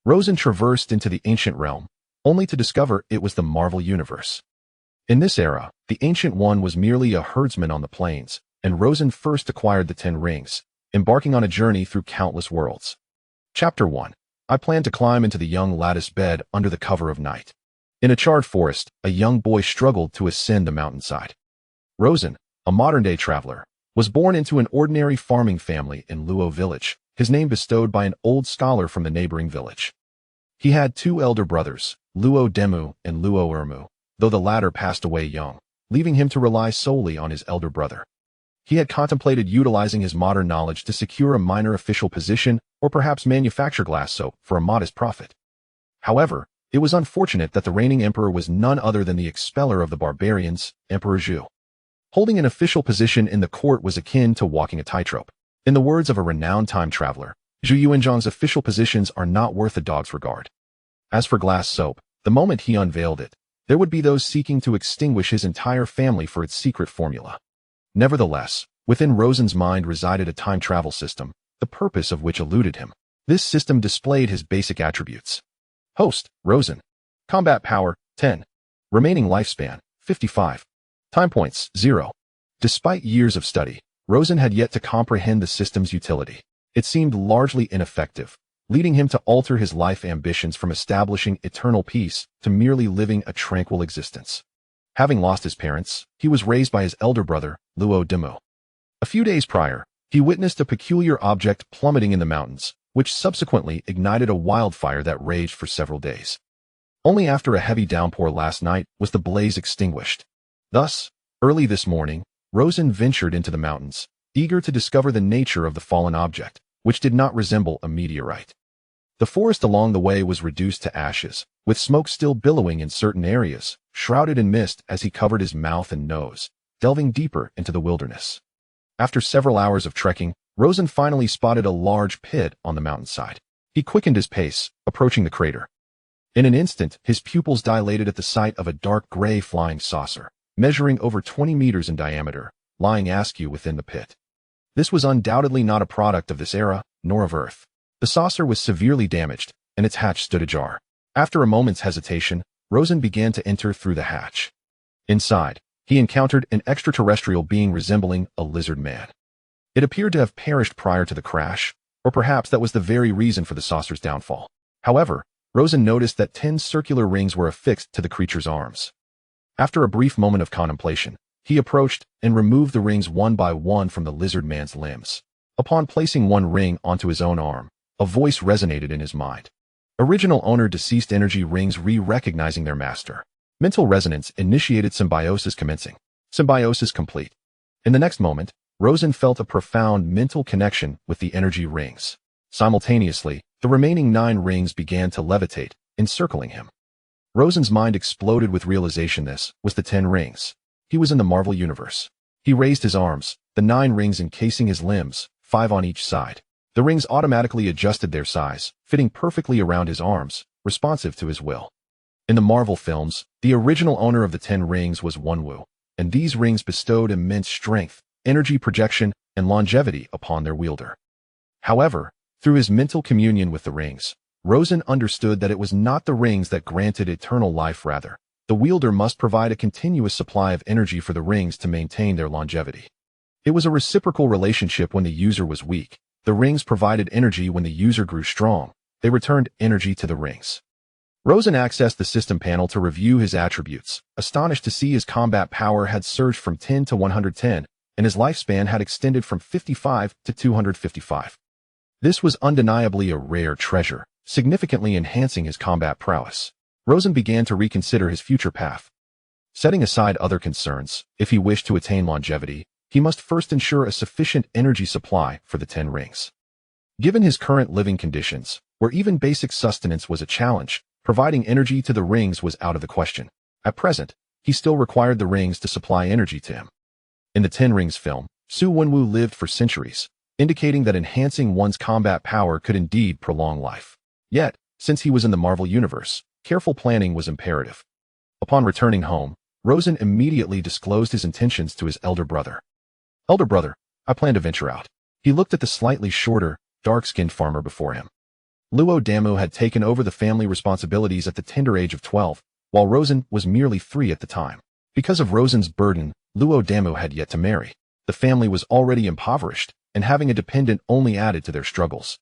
Rosen traversed into the ancient realm, only to discover it was the Marvel Universe. In this era, the Ancient One was merely a herdsman on the plains, and Rosen first acquired the 10 rings, embarking on a journey through countless worlds. Chapter 1. I plan to climb into the young lattice bed under the cover of night. In a charred forest, a young boy struggled to ascend the mountainside. Rosen, a modern-day traveler, was born into an ordinary farming family in Luo village, his name bestowed by an old scholar from the neighboring village. He had 2 elder brothers, Luo Demu and Luo Ermu, though the latter passed away young, leaving him to rely solely on his elder brother. He had contemplated utilizing his modern knowledge to secure a minor official position or perhaps manufacture glass soap for a modest profit. However, it was unfortunate that the reigning emperor was none other than the expeller of the barbarians, Emperor Zhu. Holding an official position in the court was akin to walking a tightrope. In the words of a renowned time traveler, Zhu Yuanzhang's official positions are not worth a dog's regard. As for glass soap, the moment he unveiled it, there would be those seeking to extinguish his entire family for its secret formula. Nevertheless, within Rosen's mind resided a time travel system, the purpose of which eluded him. This system displayed his basic attributes. Host, Rosen. Combat power, 10. Remaining lifespan, 55. Time points, 0. Despite years of study, Rosen had yet to comprehend the system's utility. It seemed largely ineffective, leading him to alter his life ambitions from establishing eternal peace to merely living a tranquil existence. Having lost his parents, he was raised by his elder brother, Luo Demu. A few days prior, he witnessed a peculiar object plummeting in the mountains, which subsequently ignited a wildfire that raged for several days. Only after a heavy downpour last night was the blaze extinguished. Thus, early this morning, Rosen ventured into the mountains, eager to discover the nature of the fallen object, which did not resemble a meteorite. The forest along the way was reduced to ashes, with smoke still billowing in certain areas, shrouded in mist as he covered his mouth and nose, delving deeper into the wilderness. After several hours of trekking, Rosen finally spotted a large pit on the mountainside. He quickened his pace, approaching the crater. In an instant, his pupils dilated at the sight of a dark gray flying saucer, measuring over 20 meters in diameter, lying askew within the pit. This was undoubtedly not a product of this era, nor of Earth. The saucer was severely damaged, and its hatch stood ajar. After a moment's hesitation, Rosen began to enter through the hatch. Inside, he encountered an extraterrestrial being resembling a lizard man. It appeared to have perished prior to the crash, or perhaps that was the very reason for the saucer's downfall. However, Rosen noticed that 10 circular rings were affixed to the creature's arms. After a brief moment of contemplation, he approached and removed the rings one by one from the lizard man's limbs. Upon placing one ring onto his own arm, a voice resonated in his mind. Original owner deceased energy rings recognizing their master. Mental resonance initiated symbiosis commencing. Symbiosis complete. In the next moment, Rosen felt a profound mental connection with the energy rings. Simultaneously, the remaining 9 rings began to levitate, encircling him. Rosen's mind exploded with realization this was the 10 rings. He was in the Marvel Universe. He raised his arms, the 9 rings encasing his limbs, 5 on each side. The rings automatically adjusted their size, fitting perfectly around his arms, responsive to his will. In the Marvel films, the original owner of the 10 rings was Wenwu, and these rings bestowed immense strength, energy projection, and longevity upon their wielder. However, through his mental communion with the rings, Rosen understood that it was not the rings that granted eternal life. Rather, the wielder must provide a continuous supply of energy for the rings to maintain their longevity. It was a reciprocal relationship. When the user was weak, the rings provided energy. When the user grew strong, they returned energy to the rings. Rosen accessed the system panel to review his attributes, astonished to see his combat power had surged from 10 to 110, and his lifespan had extended from 55 to 255. This was undeniably a rare treasure, significantly enhancing his combat prowess. Rosen began to reconsider his future path. Setting aside other concerns, if he wished to attain longevity, he must first ensure a sufficient energy supply for the 10 rings. Given his current living conditions, where even basic sustenance was a challenge, providing energy to the rings was out of the question. At present, he still required the rings to supply energy to him. In the 10 Rings film, Su Wenwu lived for centuries, indicating that enhancing one's combat power could indeed prolong life. Yet, since he was in the Marvel Universe, careful planning was imperative. Upon returning home, Rosen immediately disclosed his intentions to his elder brother. "Elder brother, I plan to venture out." He looked at the slightly shorter, dark-skinned farmer before him. Luo Damu had taken over the family responsibilities at the tender age of 12, while Rosen was merely 3 at the time. Because of Rosen's burden, Luo Damu had yet to marry. The family was already impoverished, and having a dependent only added to their struggles.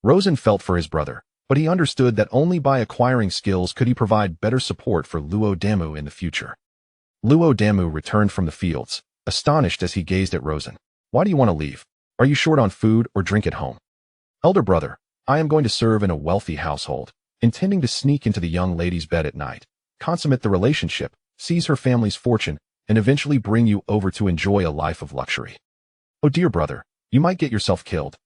Rosen felt for his brother, but he understood that only by acquiring skills could he provide better support for Luo Damu in the future. Luo Damu returned from the fields, astonished as he gazed at Rosen. "Why do you want to leave? Are you short on food or drink at home?" "Elder brother, I am going to serve in a wealthy household, intending to sneak into the young lady's bed at night, consummate the relationship, seize her family's fortune, and eventually bring you over to enjoy a life of luxury." "Oh dear brother, you might get yourself killed."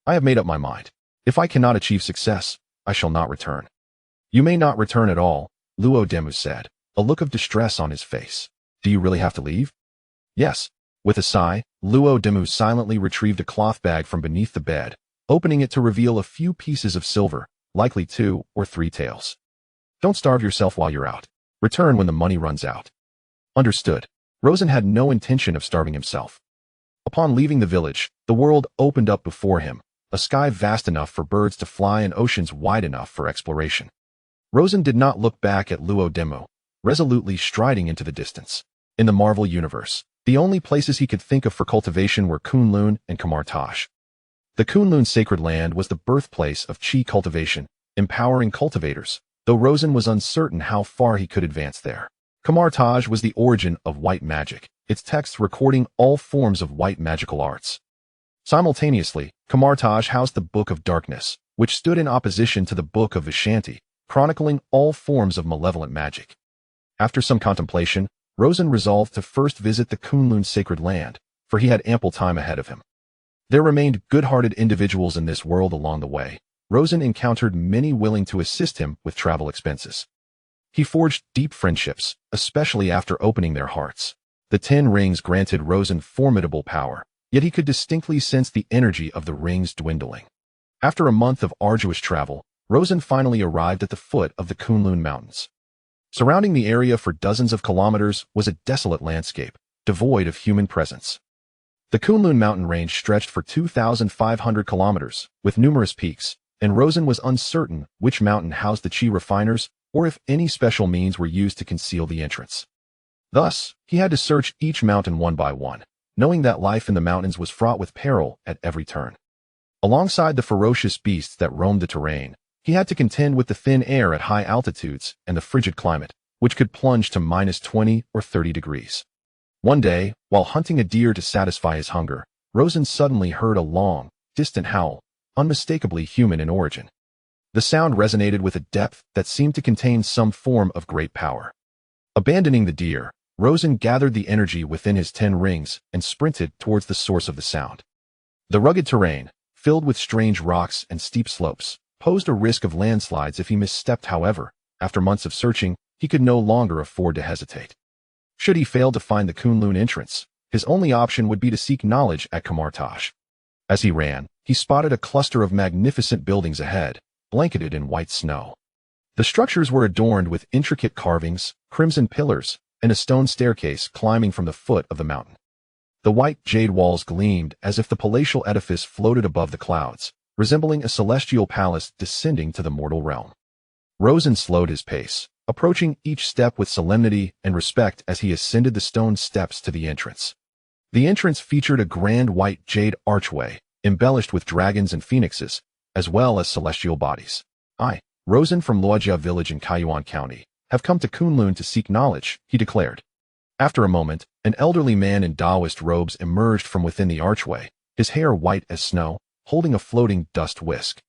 "I have made up my mind. If I cannot achieve success, I shall not return." "You may not return at all," Luo Damu said, a look of distress on his face. "Do you really have to leave?" "Yes." With a sigh, Luo Damu silently retrieved a cloth bag from beneath the bed, opening it to reveal a few pieces of silver, likely 2 or 3 taels. "Don't starve yourself while you're out. Return when the money runs out." Understood. Rosen had no intention of starving himself. Upon leaving the village, the world opened up before him, a sky vast enough for birds to fly and oceans wide enough for exploration. Rosen did not look back at Luo Damu, resolutely striding into the distance. In the Marvel universe, the only places he could think of for cultivation were Kunlun and Kamartaj. The Kunlun sacred land was the birthplace of Qi cultivation, empowering cultivators, though Rosen was uncertain how far he could advance there. Kamartaj was the origin of white magic, its texts recording all forms of white magical arts. Simultaneously, Kamartaj housed the Book of Darkness, which stood in opposition to the Book of Vishanti, chronicling all forms of malevolent magic. After some contemplation, Rosen resolved to first visit the Kunlun sacred land, for he had ample time ahead of him. There remained good-hearted individuals in this world along the way. Rosen encountered many willing to assist him with travel expenses. He forged deep friendships, especially after opening their hearts. The 10 rings granted Rosen formidable power, yet he could distinctly sense the energy of the rings dwindling. After a month of arduous travel, Rosen finally arrived at the foot of the Kunlun Mountains. Surrounding the area for dozens of kilometers was a desolate landscape, devoid of human presence. The Kunlun mountain range stretched for 2,500 kilometers, with numerous peaks, and Rosen was uncertain which mountain housed the Qi refiners or if any special means were used to conceal the entrance. Thus, he had to search each mountain one by one, knowing that life in the mountains was fraught with peril at every turn. Alongside the ferocious beasts that roamed the terrain, he had to contend with the thin air at high altitudes and the frigid climate, which could plunge to -20 or 30 degrees. One day, while hunting a deer to satisfy his hunger, Rosen suddenly heard a long, distant howl, unmistakably human in origin. The sound resonated with a depth that seemed to contain some form of great power. Abandoning the deer, Rosen gathered the energy within his 10 rings and sprinted towards the source of the sound. The rugged terrain, filled with strange rocks and steep slopes, posed a risk of landslides if he misstepped. However, after months of searching, he could no longer afford to hesitate. Should he fail to find the Kunlun entrance, his only option would be to seek knowledge at Kamartaj. As he ran, he spotted a cluster of magnificent buildings ahead, blanketed in white snow. The structures were adorned with intricate carvings, crimson pillars, and a stone staircase climbing from the foot of the mountain. The white jade walls gleamed as if the palatial edifice floated above the clouds, resembling a celestial palace descending to the mortal realm. Rosen slowed his pace, approaching each step with solemnity and respect as he ascended the stone steps to the entrance. The entrance featured a grand white jade archway, embellished with dragons and phoenixes, as well as celestial bodies. "I, Rosen from Luojia village in Kaiyuan County, have come to Kunlun to seek knowledge," he declared. After a moment, an elderly man in Taoist robes emerged from within the archway, his hair white as snow, holding a floating dust whisk.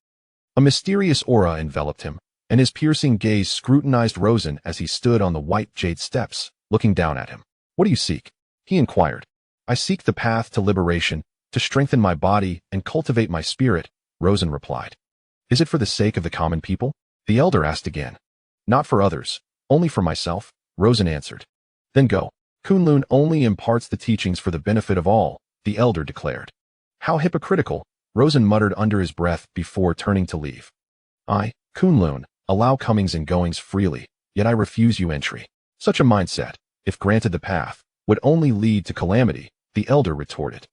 A mysterious aura enveloped him, and his piercing gaze scrutinized Rosen as he stood on the white jade steps, looking down at him. "What do you seek?" he inquired. "I seek the path to liberation, to strengthen my body and cultivate my spirit," Rosen replied. "Is it for the sake of the common people?" the elder asked again. "Not for others, only for myself," Rosen answered. "Then go. Kunlun only imparts the teachings for the benefit of all," the elder declared. "How hypocritical," Rosen muttered under his breath before turning to leave. "I, Kunlun, allow comings and goings freely, yet I refuse you entry." Such a mindset, if granted the path, would only lead to calamity, the elder retorted.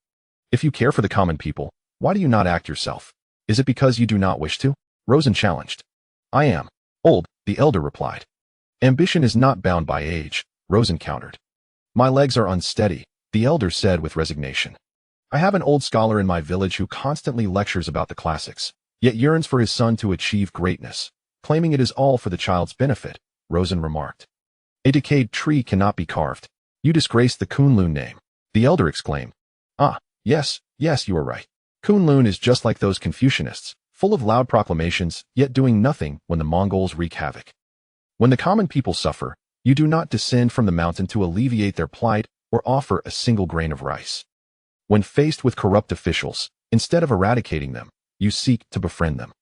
"If you care for the common people, why do you not act yourself? Is it because you do not wish to?" Rosen challenged. I am old, the elder replied. Ambition is not bound by age, Rosen countered. My legs are unsteady, the elder said with resignation. I have an old scholar in my village who constantly lectures about the classics, yet yearns for his son to achieve greatness, claiming it is all for the child's benefit, Rosen remarked. A decayed tree cannot be carved. You disgrace the Kunlun name, the elder exclaimed. Ah, yes, you are right. Kunlun is just like those Confucianists, full of loud proclamations, yet doing nothing when the Mongols wreak havoc. When the common people suffer, you do not descend from the mountain to alleviate their plight or offer a single grain of rice. When faced with corrupt officials, instead of eradicating them, you seek to befriend them.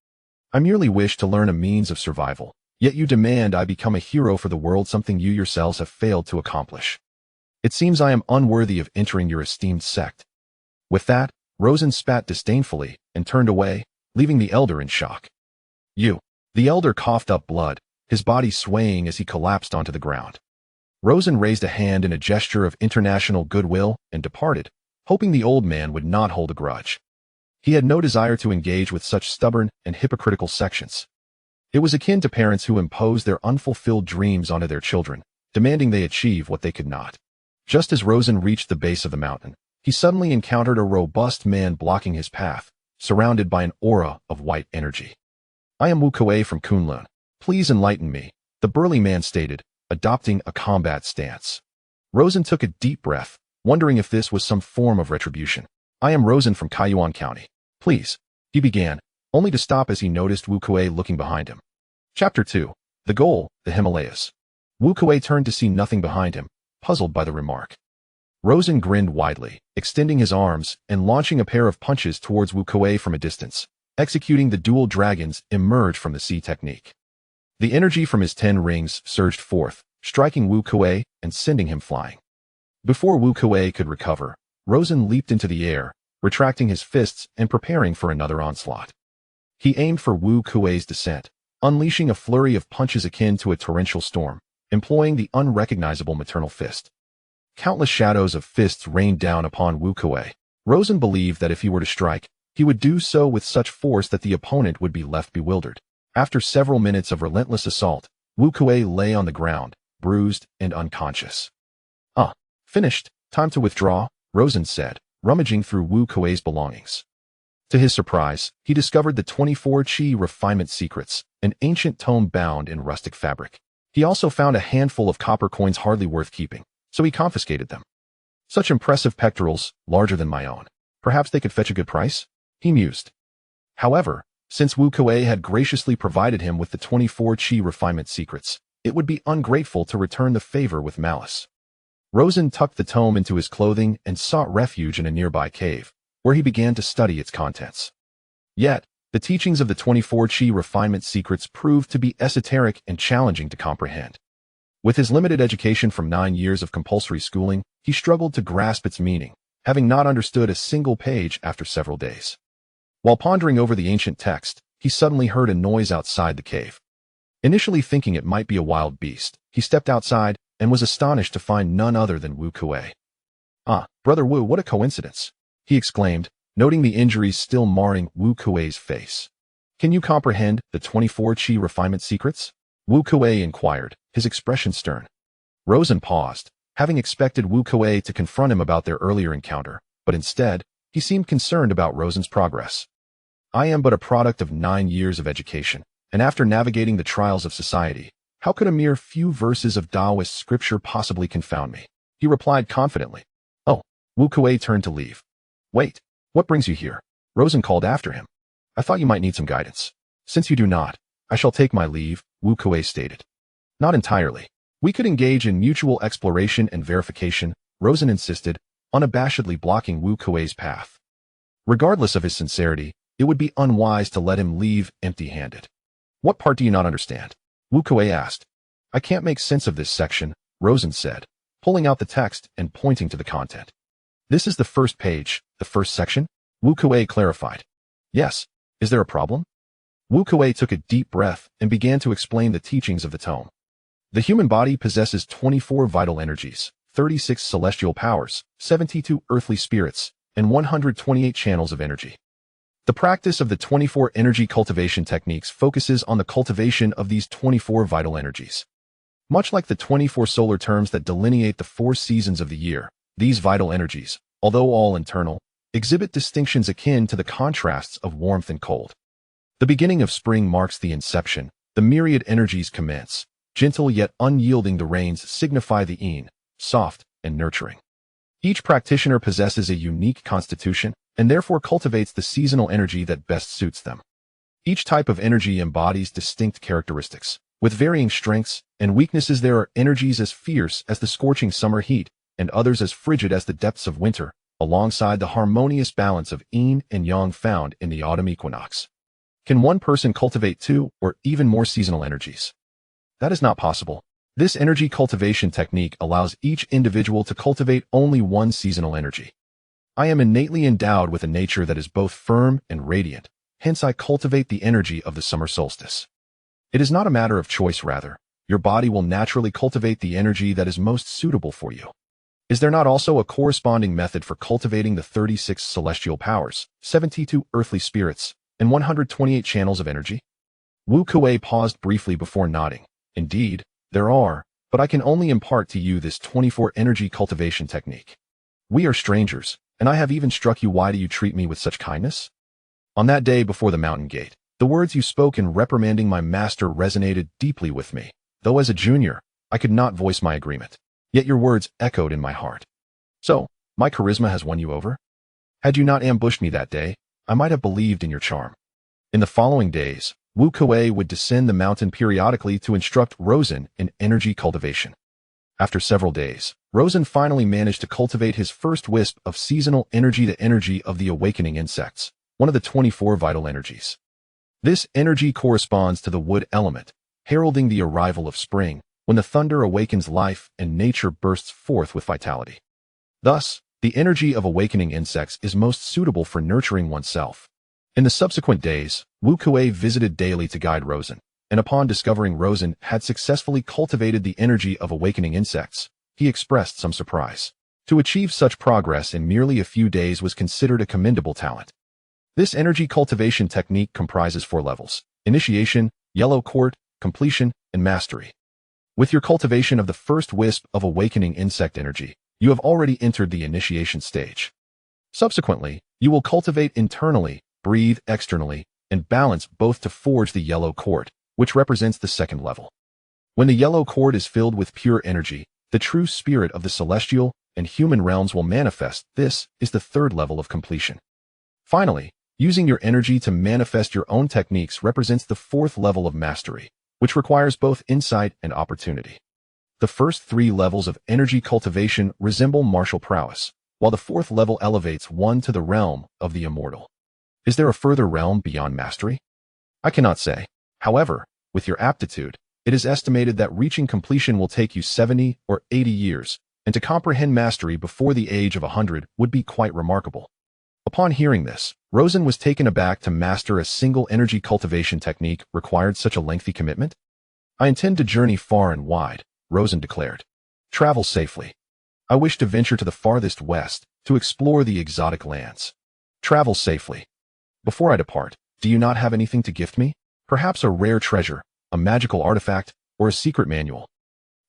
I merely wish to learn a means of survival, yet you demand I become a hero for the world, something you yourselves have failed to accomplish. It seems I am unworthy of entering your esteemed sect. With that, Rosen spat disdainfully and turned away, leaving the elder in shock. You. The elder coughed up blood, his body swaying as he collapsed onto the ground. Rosen raised a hand in a gesture of international goodwill and departed, hoping the old man would not hold a grudge. He had no desire to engage with such stubborn and hypocritical sections. It was akin to parents who impose their unfulfilled dreams onto their children, demanding they achieve what they could not. Just as Rosen reached the base of the mountain, he suddenly encountered a robust man blocking his path, surrounded by an aura of white energy. I am Wu Kuei from Kunlun. Please enlighten me, the burly man stated, adopting a combat stance. Rosen took a deep breath, wondering if this was some form of retribution. I am Rosen from Kaiyuan County. Please, he began, only to stop as he noticed Wu Kuei looking behind him. Chapter 2. The Goal, the Himalayas. Wu Kuei turned to see nothing behind him, puzzled by the remark. Rosen grinned widely, extending his arms and launching a pair of punches towards Wu Kuei from a distance, executing the dual dragons emerge from the sea technique. The energy from his 10 rings surged forth, striking Wu Kuei and sending him flying. Before Wu Kuei could recover, Rosen leaped into the air, retracting his fists and preparing for another onslaught. He aimed for Wu Kuei's descent, unleashing a flurry of punches akin to a torrential storm, employing the unrecognizable maternal fist. Countless shadows of fists rained down upon Wu Kuei. Rosen believed that if he were to strike, he would do so with such force that the opponent would be left bewildered. After several minutes of relentless assault, Wu Kuei lay on the ground, bruised and unconscious. Finished. Time to withdraw, Rosen said, rummaging through Wu Kuei's belongings. To his surprise, he discovered the 24 Qi Refinement Secrets, an ancient tome bound in rustic fabric. He also found a handful of copper coins hardly worth keeping, so he confiscated them. Such impressive pectorals, larger than my own. Perhaps they could fetch a good price? He mused. However, since Wu Kuei had graciously provided him with the 24 Qi Refinement Secrets, it would be ungrateful to return the favor with malice. Rosen tucked the tome into his clothing and sought refuge in a nearby cave, where he began to study its contents. Yet, the teachings of the 24 Qi Refinement Secrets proved to be esoteric and challenging to comprehend. With his limited education from 9 years of compulsory schooling, he struggled to grasp its meaning, having not understood a single page after several days. While pondering over the ancient text, he suddenly heard a noise outside the cave. Initially thinking it might be a wild beast, he stepped outside and was astonished to find none other than Wu Kuei. Ah, Brother Wu, what a coincidence, he exclaimed, noting the injuries still marring Wu Kuei's face. Can you comprehend the 24 Qi Refinement Secrets? Wu Kuei inquired, his expression stern. Rosen paused, having expected Wu Kuei to confront him about their earlier encounter, but instead, he seemed concerned about Rosen's progress. I am but a product of 9 years of education, and after navigating the trials of society, how could a mere few verses of Taoist scripture possibly confound me? He replied confidently. Oh, Wu Kuei turned to leave. Wait, what brings you here? Rosen called after him. I thought you might need some guidance. Since you do not, I shall take my leave, Wu Kuei stated. Not entirely. We could engage in mutual exploration and verification, Rosen insisted, unabashedly blocking Wu Kuei's path. Regardless of his sincerity, it would be unwise to let him leave empty-handed. What part do you not understand? Wu Kuei asked. I can't make sense of this section, Rosen said, pulling out the text and pointing to the content. This is the first page, the first section? Wu Kuei clarified. Yes. Is there a problem? Wu Kuei took a deep breath and began to explain the teachings of the tome. The human body possesses 24 vital energies, 36 celestial powers, 72 earthly spirits, and 128 channels of energy. The practice of the 24 energy cultivation techniques focuses on the cultivation of these 24 vital energies. Much like the 24 solar terms that delineate the 4 seasons of the year, these vital energies, although all internal, exhibit distinctions akin to the contrasts of warmth and cold. The beginning of spring marks the inception. The myriad energies commence. Gentle yet unyielding, the rains signify the yin, soft and nurturing. Each practitioner possesses a unique constitution and therefore cultivates the seasonal energy that best suits them. Each type of energy embodies distinct characteristics. With varying strengths and weaknesses, there are energies as fierce as the scorching summer heat and others as frigid as the depths of winter, alongside the harmonious balance of yin and yang found in the autumn equinox. Can one person cultivate 2 or even more seasonal energies? That is not possible. This energy cultivation technique allows each individual to cultivate only one seasonal energy. I am innately endowed with a nature that is both firm and radiant, hence I cultivate the energy of the summer solstice. It is not a matter of choice, rather. Your body will naturally cultivate the energy that is most suitable for you. Is there not also a corresponding method for cultivating the 36 celestial powers, 72 earthly spirits, and 128 channels of energy? Wu Kuei paused briefly before nodding. Indeed, there are, but I can only impart to you this 24 energy cultivation technique. We are strangers, and I have even struck you. Why do you treat me with such kindness? On that day before the mountain gate, the words you spoke in reprimanding my master resonated deeply with me, though as a junior, I could not voice my agreement. Yet your words echoed in my heart. So, my charisma has won you over? Had you not ambushed me that day, I might have believed in your charm. In the following days, Wu Kuei would descend the mountain periodically to instruct Rosen in energy cultivation. After several days, Rosen finally managed to cultivate his first wisp of seasonal energy, the energy of the awakening insects, one of the 24 vital energies. This energy corresponds to the wood element, heralding the arrival of spring, when the thunder awakens life and nature bursts forth with vitality. Thus, the energy of awakening insects is most suitable for nurturing oneself. In the subsequent days, Wu Kuei visited daily to guide Rosen, and upon discovering Rosen had successfully cultivated the energy of awakening insects, he expressed some surprise. To achieve such progress in merely a few days was considered a commendable talent. This energy cultivation technique comprises 4 levels: initiation, yellow court, completion, and mastery. With your cultivation of the first wisp of awakening insect energy, you have already entered the initiation stage. Subsequently, you will cultivate internally, breathe externally, and balance both to forge the yellow cord, which represents the second level. When the yellow cord is filled with pure energy, the true spirit of the celestial and human realms will manifest. This is the third level of completion. Finally, using your energy to manifest your own techniques represents the 4th level of mastery, which requires both insight and opportunity. The first 3 levels of energy cultivation resemble martial prowess, while the 4th level elevates one to the realm of the immortal. Is there a further realm beyond mastery? I cannot say. However, with your aptitude, it is estimated that reaching completion will take you 70 or 80 years, and to comprehend mastery before the age of 100 would be quite remarkable. Upon hearing this, Rosen was taken aback. To master a single energy cultivation technique required such a lengthy commitment? I intend to journey far and wide, Rosen declared. Travel safely. I wish to venture to the farthest west, to explore the exotic lands. Travel safely. Before I depart, do you not have anything to gift me? Perhaps a rare treasure, a magical artifact, or a secret manual?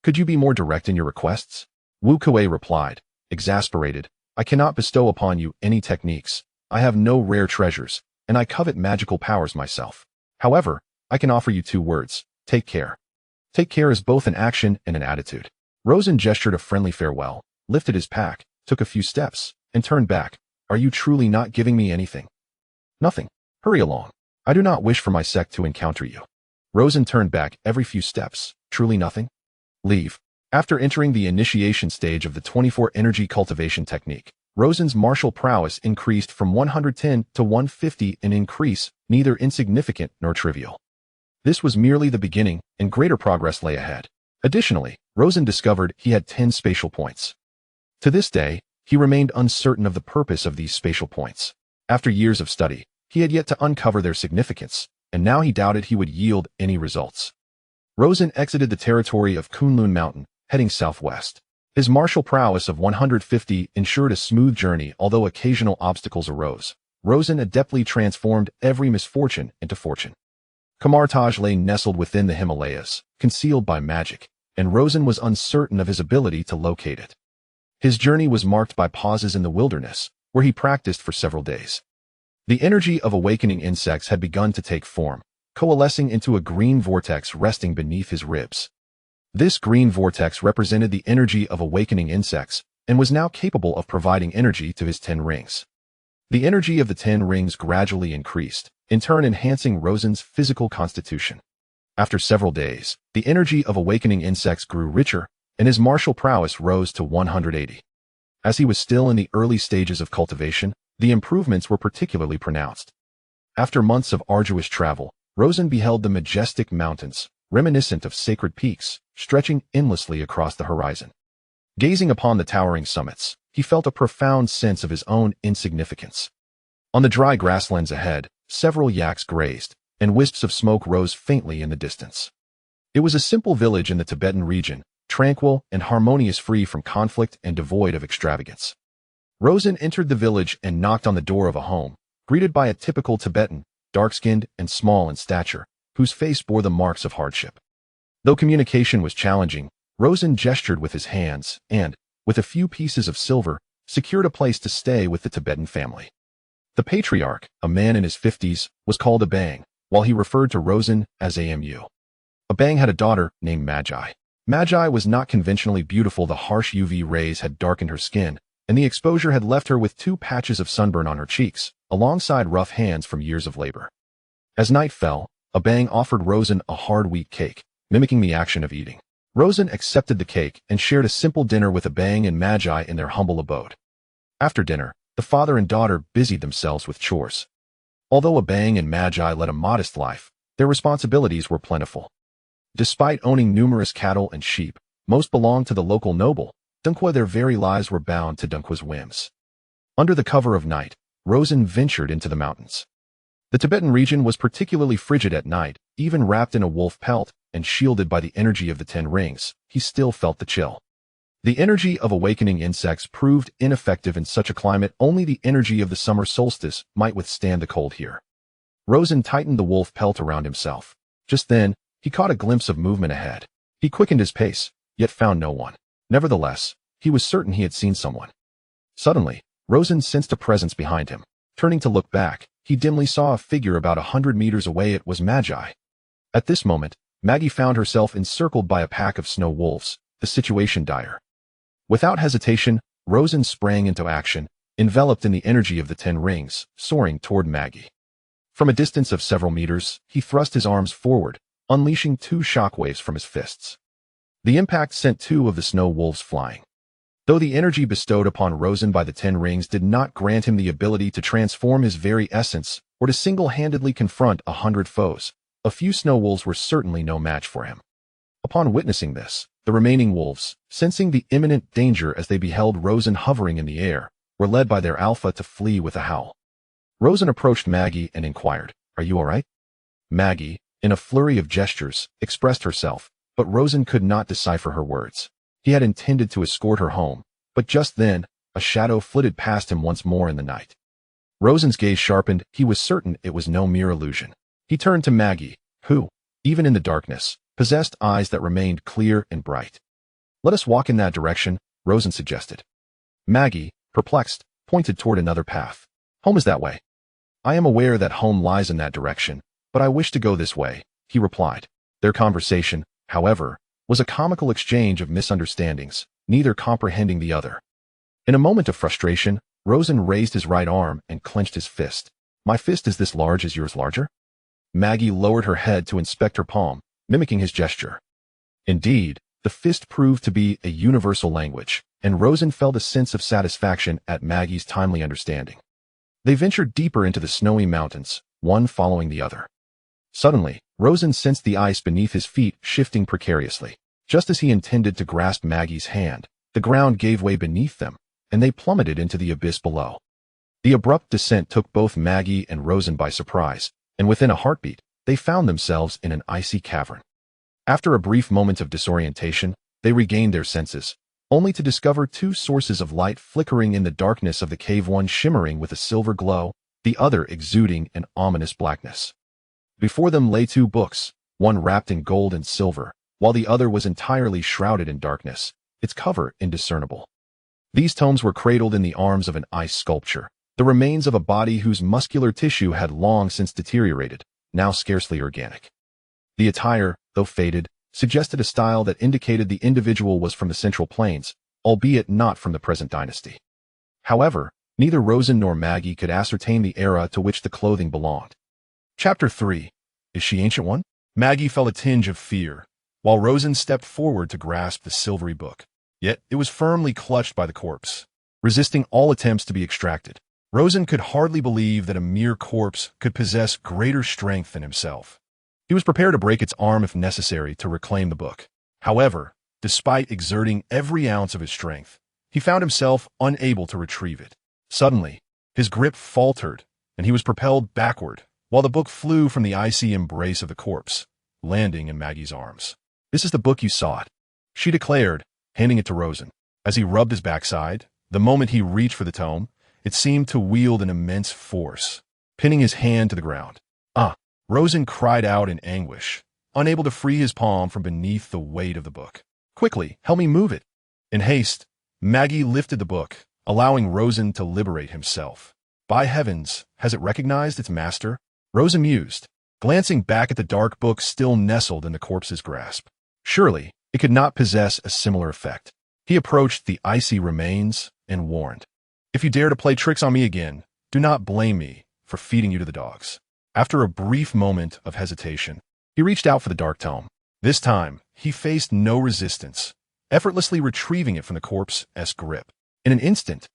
Could you be more direct in your requests? Wu Kuei replied, exasperated. I cannot bestow upon you any techniques. I have no rare treasures, and I covet magical powers myself. However, I can offer you 2 words: take care. Take care is both an action and an attitude. Rosen gestured a friendly farewell, lifted his pack, took a few steps, and turned back. Are you truly not giving me anything? Nothing. Hurry along. I do not wish for my sect to encounter you. Rosen turned back every few steps. Truly nothing? Leave. After entering the initiation stage of the 24 energy cultivation technique, Rosen's martial prowess increased from 110 to 150, an increase neither insignificant nor trivial. This was merely the beginning, and greater progress lay ahead. Additionally, Rosen discovered he had 10 spatial points. To this day, he remained uncertain of the purpose of these spatial points. After years of study, he had yet to uncover their significance, and now he doubted he would yield any results. Rosen exited the territory of Kunlun Mountain, heading southwest. His martial prowess of 150 ensured a smooth journey, although occasional obstacles arose. Rosen adeptly transformed every misfortune into fortune. Kamartaj lay nestled within the Himalayas, concealed by magic, and Rosen was uncertain of his ability to locate it. His journey was marked by pauses in the wilderness, where he practiced for several days. The energy of awakening insects had begun to take form, coalescing into a green vortex resting beneath his ribs. This green vortex represented the energy of awakening insects and was now capable of providing energy to his 10 rings. The energy of the 10 rings gradually increased, in turn enhancing Rosen's physical constitution. After several days, the energy of awakening insects grew richer, and his martial prowess rose to 180. As he was still in the early stages of cultivation, the improvements were particularly pronounced. After months of arduous travel, Rosen beheld the majestic mountains, reminiscent of sacred peaks, stretching endlessly across the horizon. Gazing upon the towering summits, he felt a profound sense of his own insignificance. On the dry grasslands ahead, several yaks grazed, and wisps of smoke rose faintly in the distance. It was a simple village in the Tibetan region, tranquil and harmonious, free from conflict and devoid of extravagance. Rosen entered the village and knocked on the door of a home, greeted by a typical Tibetan, dark-skinned and small in stature, whose face bore the marks of hardship. Though communication was challenging, Rosen gestured with his hands and, with a few pieces of silver, secured a place to stay with the Tibetan family. The patriarch, a man in his 50s, was called Abang, while he referred to Rosen as Amu. Abang had a daughter named Magi. Magi was not conventionally beautiful. The harsh UV rays had darkened her skin, and the exposure had left her with 2 patches of sunburn on her cheeks, alongside rough hands from years of labor. As night fell, Abang offered Rosen a hard wheat cake, mimicking the action of eating. Rosen accepted the cake and shared a simple dinner with Abang and Magi in their humble abode. After dinner, the father and daughter busied themselves with chores. Although Abang and Magi led a modest life, their responsibilities were plentiful. Despite owning numerous cattle and sheep, most belonged to the local noble, Dunkwa. Their very lives were bound to Dunkwa's whims. Under the cover of night, Rosen ventured into the mountains. The Tibetan region was particularly frigid at night. Even wrapped in a wolf pelt and shielded by the energy of the 10 rings, he still felt the chill. The energy of awakening insects proved ineffective in such a climate. Only the energy of the summer solstice might withstand the cold here. Rosen tightened the wolf pelt around himself. Just then, he caught a glimpse of movement ahead. He quickened his pace, yet found no one. Nevertheless, he was certain he had seen someone. Suddenly, Rosen sensed a presence behind him. Turning to look back, he dimly saw a figure about 100 meters away. It was Magi. At this moment, Maggie found herself encircled by a pack of snow wolves, the situation dire. Without hesitation, Rosen sprang into action, enveloped in the energy of the 10 rings, soaring toward Maggie. From a distance of several meters, he thrust his arms forward, unleashing 2 shockwaves from his fists. The impact sent 2 of the snow wolves flying. Though the energy bestowed upon Rosen by the 10 rings did not grant him the ability to transform his very essence or to single-handedly confront 100 foes, a few snow wolves were certainly no match for him. Upon witnessing this, the remaining wolves, sensing the imminent danger as they beheld Rosen hovering in the air, were led by their alpha to flee with a howl. Rosen approached Maggie and inquired, "Are you all right?" Maggie, in a flurry of gestures, expressed herself, but Rosen could not decipher her words. He had intended to escort her home, but just then, a shadow flitted past him once more in the night. Rosen's gaze sharpened. He was certain it was no mere illusion. He turned to Maggie, who, even in the darkness, possessed eyes that remained clear and bright. "Let us walk in that direction," Rosen suggested. Maggie, perplexed, pointed toward another path. "Home is that way." "I am aware that home lies in that direction, but I wish to go this way," he replied. Their conversation, however, was a comical exchange of misunderstandings, neither comprehending the other. In a moment of frustration, Rosen raised his right arm and clenched his fist. "My fist is this large. Is yours larger?" Maggie lowered her head to inspect her palm, mimicking his gesture. Indeed, the fist proved to be a universal language, and Rosen felt a sense of satisfaction at Maggie's timely understanding. They ventured deeper into the snowy mountains, one following the other. Suddenly, Rosen sensed the ice beneath his feet shifting precariously. Just as he intended to grasp Maggie's hand, the ground gave way beneath them, and they plummeted into the abyss below. The abrupt descent took both Maggie and Rosen by surprise, and within a heartbeat, they found themselves in an icy cavern. After a brief moment of disorientation, they regained their senses, only to discover 2 sources of light flickering in the darkness of the cave, one shimmering with a silver glow, the other exuding an ominous blackness. Before them lay two books, one wrapped in gold and silver, while the other was entirely shrouded in darkness, its cover indiscernible. These tomes were cradled in the arms of an ice sculpture, the remains of a body whose muscular tissue had long since deteriorated, now scarcely organic. The attire, though faded, suggested a style that indicated the individual was from the Central Plains, albeit not from the present dynasty. However, neither Rosen nor Maggie could ascertain the era to which the clothing belonged. Chapter 3. Is she Ancient One? Maggie felt a tinge of fear, while Rosen stepped forward to grasp the silvery book. Yet it was firmly clutched by the corpse, resisting all attempts to be extracted. Rosen could hardly believe that a mere corpse could possess greater strength than himself. He was prepared to break its arm if necessary to reclaim the book. However, despite exerting every ounce of his strength, he found himself unable to retrieve it. Suddenly, his grip faltered, and he was propelled backward, while the book flew from the icy embrace of the corpse, landing in Maggie's arms. "This is the book you sought," she declared, handing it to Rosen. As he rubbed his backside, the moment he reached for the tome, it seemed to wield an immense force, pinning his hand to the ground. "Ah!" Rosen cried out in anguish, unable to free his palm from beneath the weight of the book. "Quickly, help me move it." In haste, Maggie lifted the book, allowing Rosen to liberate himself. "By heavens, has it recognized its master?" Rosen mused, glancing back at the dark book still nestled in the corpse's grasp. Surely, it could not possess a similar effect. He approached the icy remains and warned, "If you dare to play tricks on me again, do not blame me for feeding you to the dogs." After a brief moment of hesitation, he reached out for the dark tome. This time, he faced no resistance, effortlessly retrieving it from the corpse's grip. In an instant,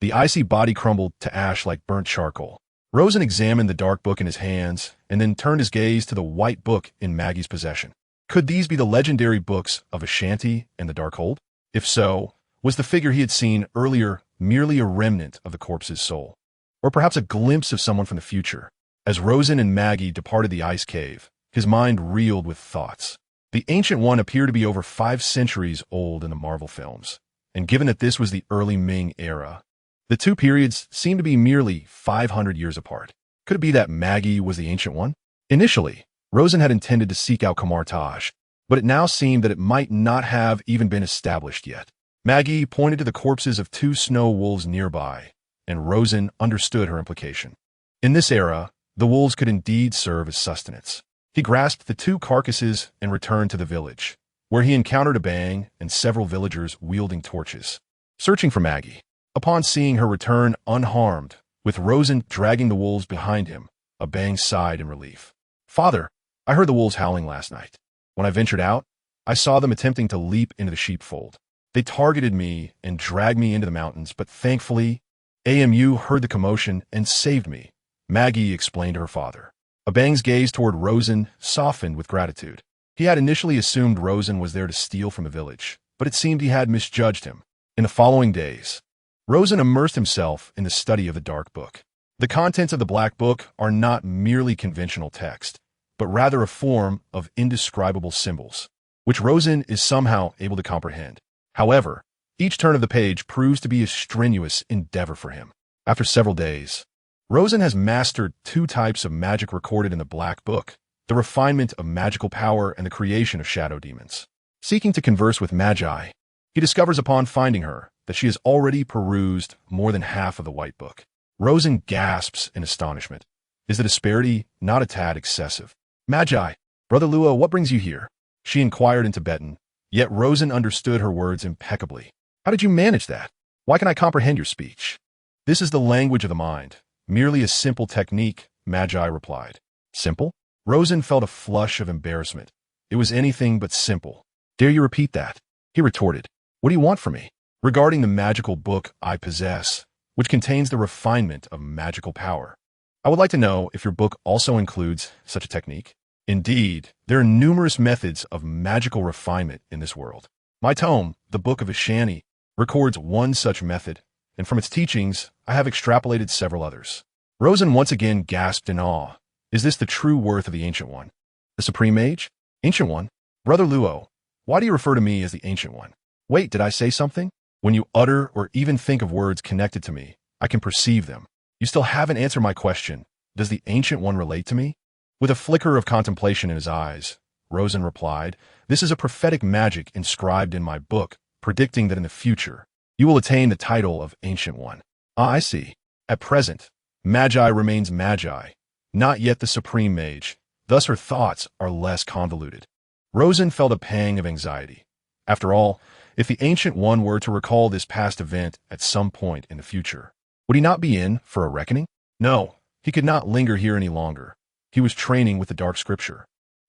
the icy body crumbled to ash like burnt charcoal. Rosen examined the dark book in his hands and then turned his gaze to the white book in Maggie's possession. Could these be the legendary books of Ashanti and the Darkhold? If so, was the figure he had seen earlier merely a remnant of the corpse's soul? Or perhaps a glimpse of someone from the future? As Rosen and Maggie departed the ice cave, his mind reeled with thoughts. The Ancient One appeared to be over 5 centuries old in the Marvel films, and given that this was the early Ming era, the two periods seemed to be merely 500 years apart. Could it be that Maggie was the Ancient One? Initially, Rosen had intended to seek out Kamar Taj, but it now seemed that it might not have even been established yet. Maggie pointed to the corpses of 2 snow wolves nearby, and Rosen understood her implication. In this era, the wolves could indeed serve as sustenance. He grasped the 2 carcasses and returned to the village, where he encountered a bang and several villagers wielding torches, searching for Maggie. Upon seeing her return unharmed, with Rosen dragging the wolves behind him, Abang sighed in relief. "Father, I heard the wolves howling last night. When I ventured out, I saw them attempting to leap into the sheepfold. They targeted me and dragged me into the mountains, but thankfully, AMU heard the commotion and saved me," Maggie explained to her father. Abang's gaze toward Rosen softened with gratitude. He had initially assumed Rosen was there to steal from the village, but it seemed he had misjudged him. In the following days, Rosen immersed himself in the study of the Dark Book. The contents of the Black Book are not merely conventional text, but rather a form of indescribable symbols, which Rosen is somehow able to comprehend. However, each turn of the page proves to be a strenuous endeavor for him. After several days, Rosen has mastered 2 types of magic recorded in the Black Book, the refinement of magical power and the creation of shadow demons. Seeking to converse with Magi, he discovers upon finding her that she has already perused more than half of the White Book. Rosen gasps in astonishment. Is the disparity not a tad excessive? "Magi, Brother Luo, what brings you here?" she inquired in Tibetan, yet Rosen understood her words impeccably. "How did you manage that? Why can I comprehend your speech?" "This is the language of the mind, merely a simple technique," Magi replied. "Simple?" Rosen felt a flush of embarrassment. It was anything but simple. "Dare you repeat that?" he retorted. "What do you want from me?" "Regarding the magical book I possess, which contains the refinement of magical power, I would like to know if your book also includes such a technique." Indeed, there are numerous methods of magical refinement in this world. My tome, the Book of Ashanti, records one such method, and from its teachings, I have extrapolated several others. Rosen once again gasped in awe. Is this the true worth of the Ancient One? The Supreme Mage? Ancient One? Brother Luo, why do you refer to me as the Ancient One? Wait, did I say something? When you utter or even think of words connected to me, I can perceive them. You still haven't answered my question. Does the Ancient One relate to me? With a flicker of contemplation in his eyes, Rosen replied, "This is a prophetic magic inscribed in my book, predicting that in the future, you will attain the title of Ancient One." Ah, I see. At present, Magi remains Magi, not yet the Supreme Mage. Thus her thoughts are less convoluted. Rosen felt a pang of anxiety. After all, if the Ancient One were to recall this past event at some point in the future, would he not be in for a reckoning? No, he could not linger here any longer. He was training with the Dark Scripture.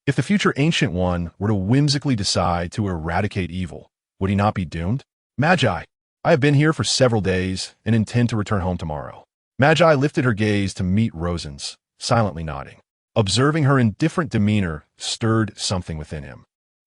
If the future Ancient One were to whimsically decide to eradicate evil, would he not be doomed? Magi, I have been here for several days and intend to return home tomorrow. Magi lifted her gaze to meet Rosen's, silently nodding. Observing her indifferent demeanor stirred something within him.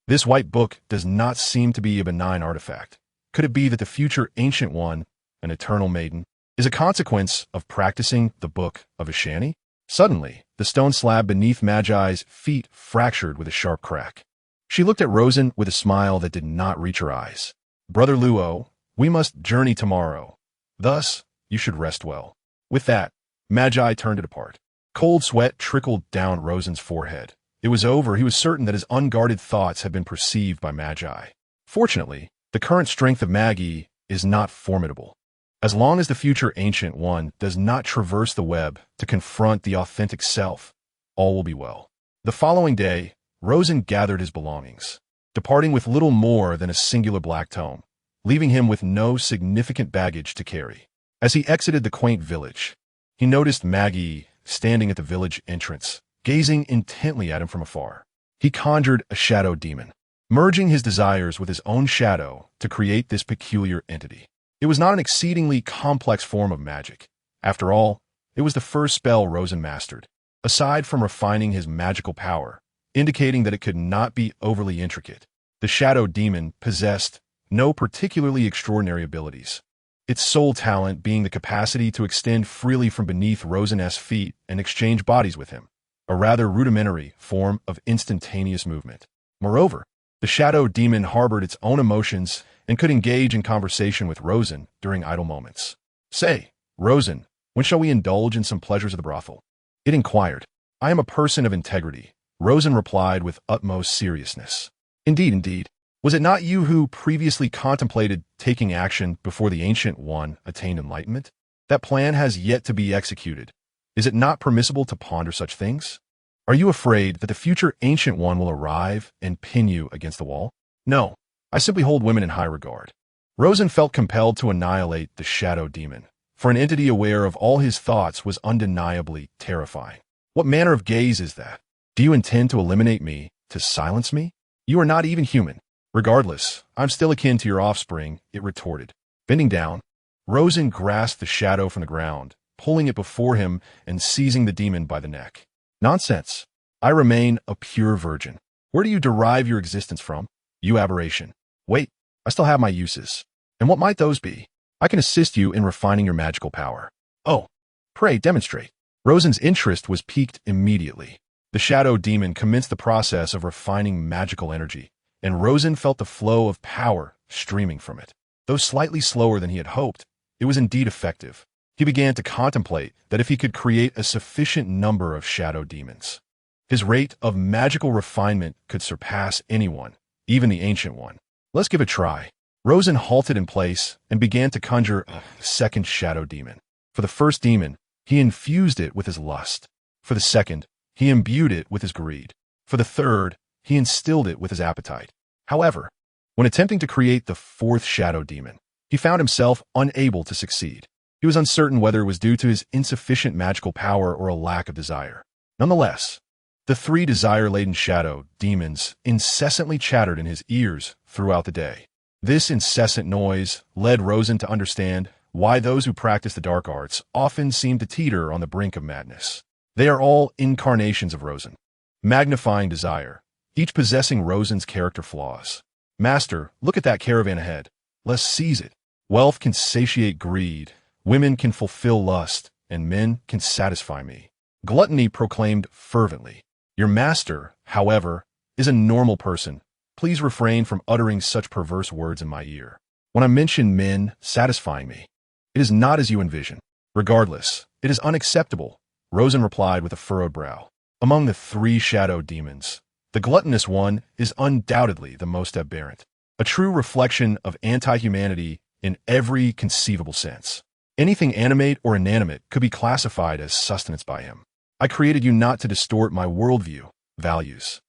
This white book does not seem to be a benign artifact. Could it be that the future Ancient One, an eternal maiden, is a consequence of practicing the Book of Ashani? Suddenly, the stone slab beneath Magi's feet fractured with a sharp crack. She looked at Rosen with a smile that did not reach her eyes. "Brother Luo, we must journey tomorrow. Thus, you should rest well." With that, Magi turned it apart. Cold sweat trickled down Rosen's forehead. It was over. He was certain that his unguarded thoughts had been perceived by Magi. Fortunately, the current strength of Magi is not formidable. As long as the future Ancient One does not traverse the web to confront the authentic self, all will be well. The following day, Rosen gathered his belongings, departing with little more than a singular black tome, leaving him with no significant baggage to carry. As he exited the quaint village, he noticed Maggie standing at the village entrance, gazing intently at him from afar. He conjured a shadow demon, merging his desires with his own shadow to create this peculiar entity. It was not an exceedingly complex form of magic. After all, it was the first spell Rosen mastered, aside from refining his magical power, indicating that it could not be overly intricate. The shadow demon possessed no particularly extraordinary abilities, its sole talent being the capacity to extend freely from beneath Rosen's feet and exchange bodies with him, a rather rudimentary form of instantaneous movement. Moreover, the shadow demon harbored its own emotions and could engage in conversation with Rosen during idle moments. "Say, Rosen, when shall we indulge in some pleasures of the brothel?" it inquired. "I am a person of integrity," Rosen replied with utmost seriousness. "Indeed, indeed. Was it not you who previously contemplated taking action before the Ancient One attained enlightenment? That plan has yet to be executed. Is it not permissible to ponder such things? Are you afraid that the future Ancient One will arrive and pin you against the wall?" "No, I simply hold women in high regard." Rosen felt compelled to annihilate the shadow demon, for an entity aware of all his thoughts was undeniably terrifying. "What manner of gaze is that? Do you intend to eliminate me, to silence me? You are not even human." "Regardless, I'm still akin to your offspring," it retorted. Bending down, Rosen grasped the shadow from the ground, pulling it before him and seizing the demon by the neck. "Nonsense. I remain a pure virgin. Where do you derive your existence from? You aberration. Wait, I still have my uses. And what might those be? I can assist you in refining your magical power." "Oh, pray demonstrate." Rosen's interest was piqued immediately. The shadow demon commenced the process of refining magical energy, and Rosen felt the flow of power streaming from it. Though slightly slower than he had hoped, it was indeed effective. He began to contemplate that if he could create a sufficient number of shadow demons, his rate of magical refinement could surpass anyone, even the Ancient One. "Let's give it a try." Rosen halted in place and began to conjure a second shadow demon. For the first demon, he infused it with his lust. For the second, he imbued it with his greed. For the third, he instilled it with his appetite. However, when attempting to create the fourth shadow demon, he found himself unable to succeed. He was uncertain whether it was due to his insufficient magical power or a lack of desire. Nonetheless, the three desire-laden shadow demons incessantly chattered in his ears throughout the day. This incessant noise led Rosen to understand why those who practice the dark arts often seem to teeter on the brink of madness. They are all incarnations of Rosen, magnifying desire, each possessing Rosen's character flaws. "Master, look at that caravan ahead. Let's seize it. Wealth can satiate greed, women can fulfill lust, and men can satisfy me," Gluttony proclaimed fervently. "Your master, however, is a normal person. Please refrain from uttering such perverse words in my ear. When I mention men satisfying me, it is not as you envision. Regardless, It is unacceptable, Rosen replied with a furrowed brow. Among the three shadow demons, the gluttonous one is undoubtedly the most aberrant, a true reflection of anti-humanity in every conceivable sense. Anything animate or inanimate could be classified as sustenance by him. I created you not to distort my worldview, values,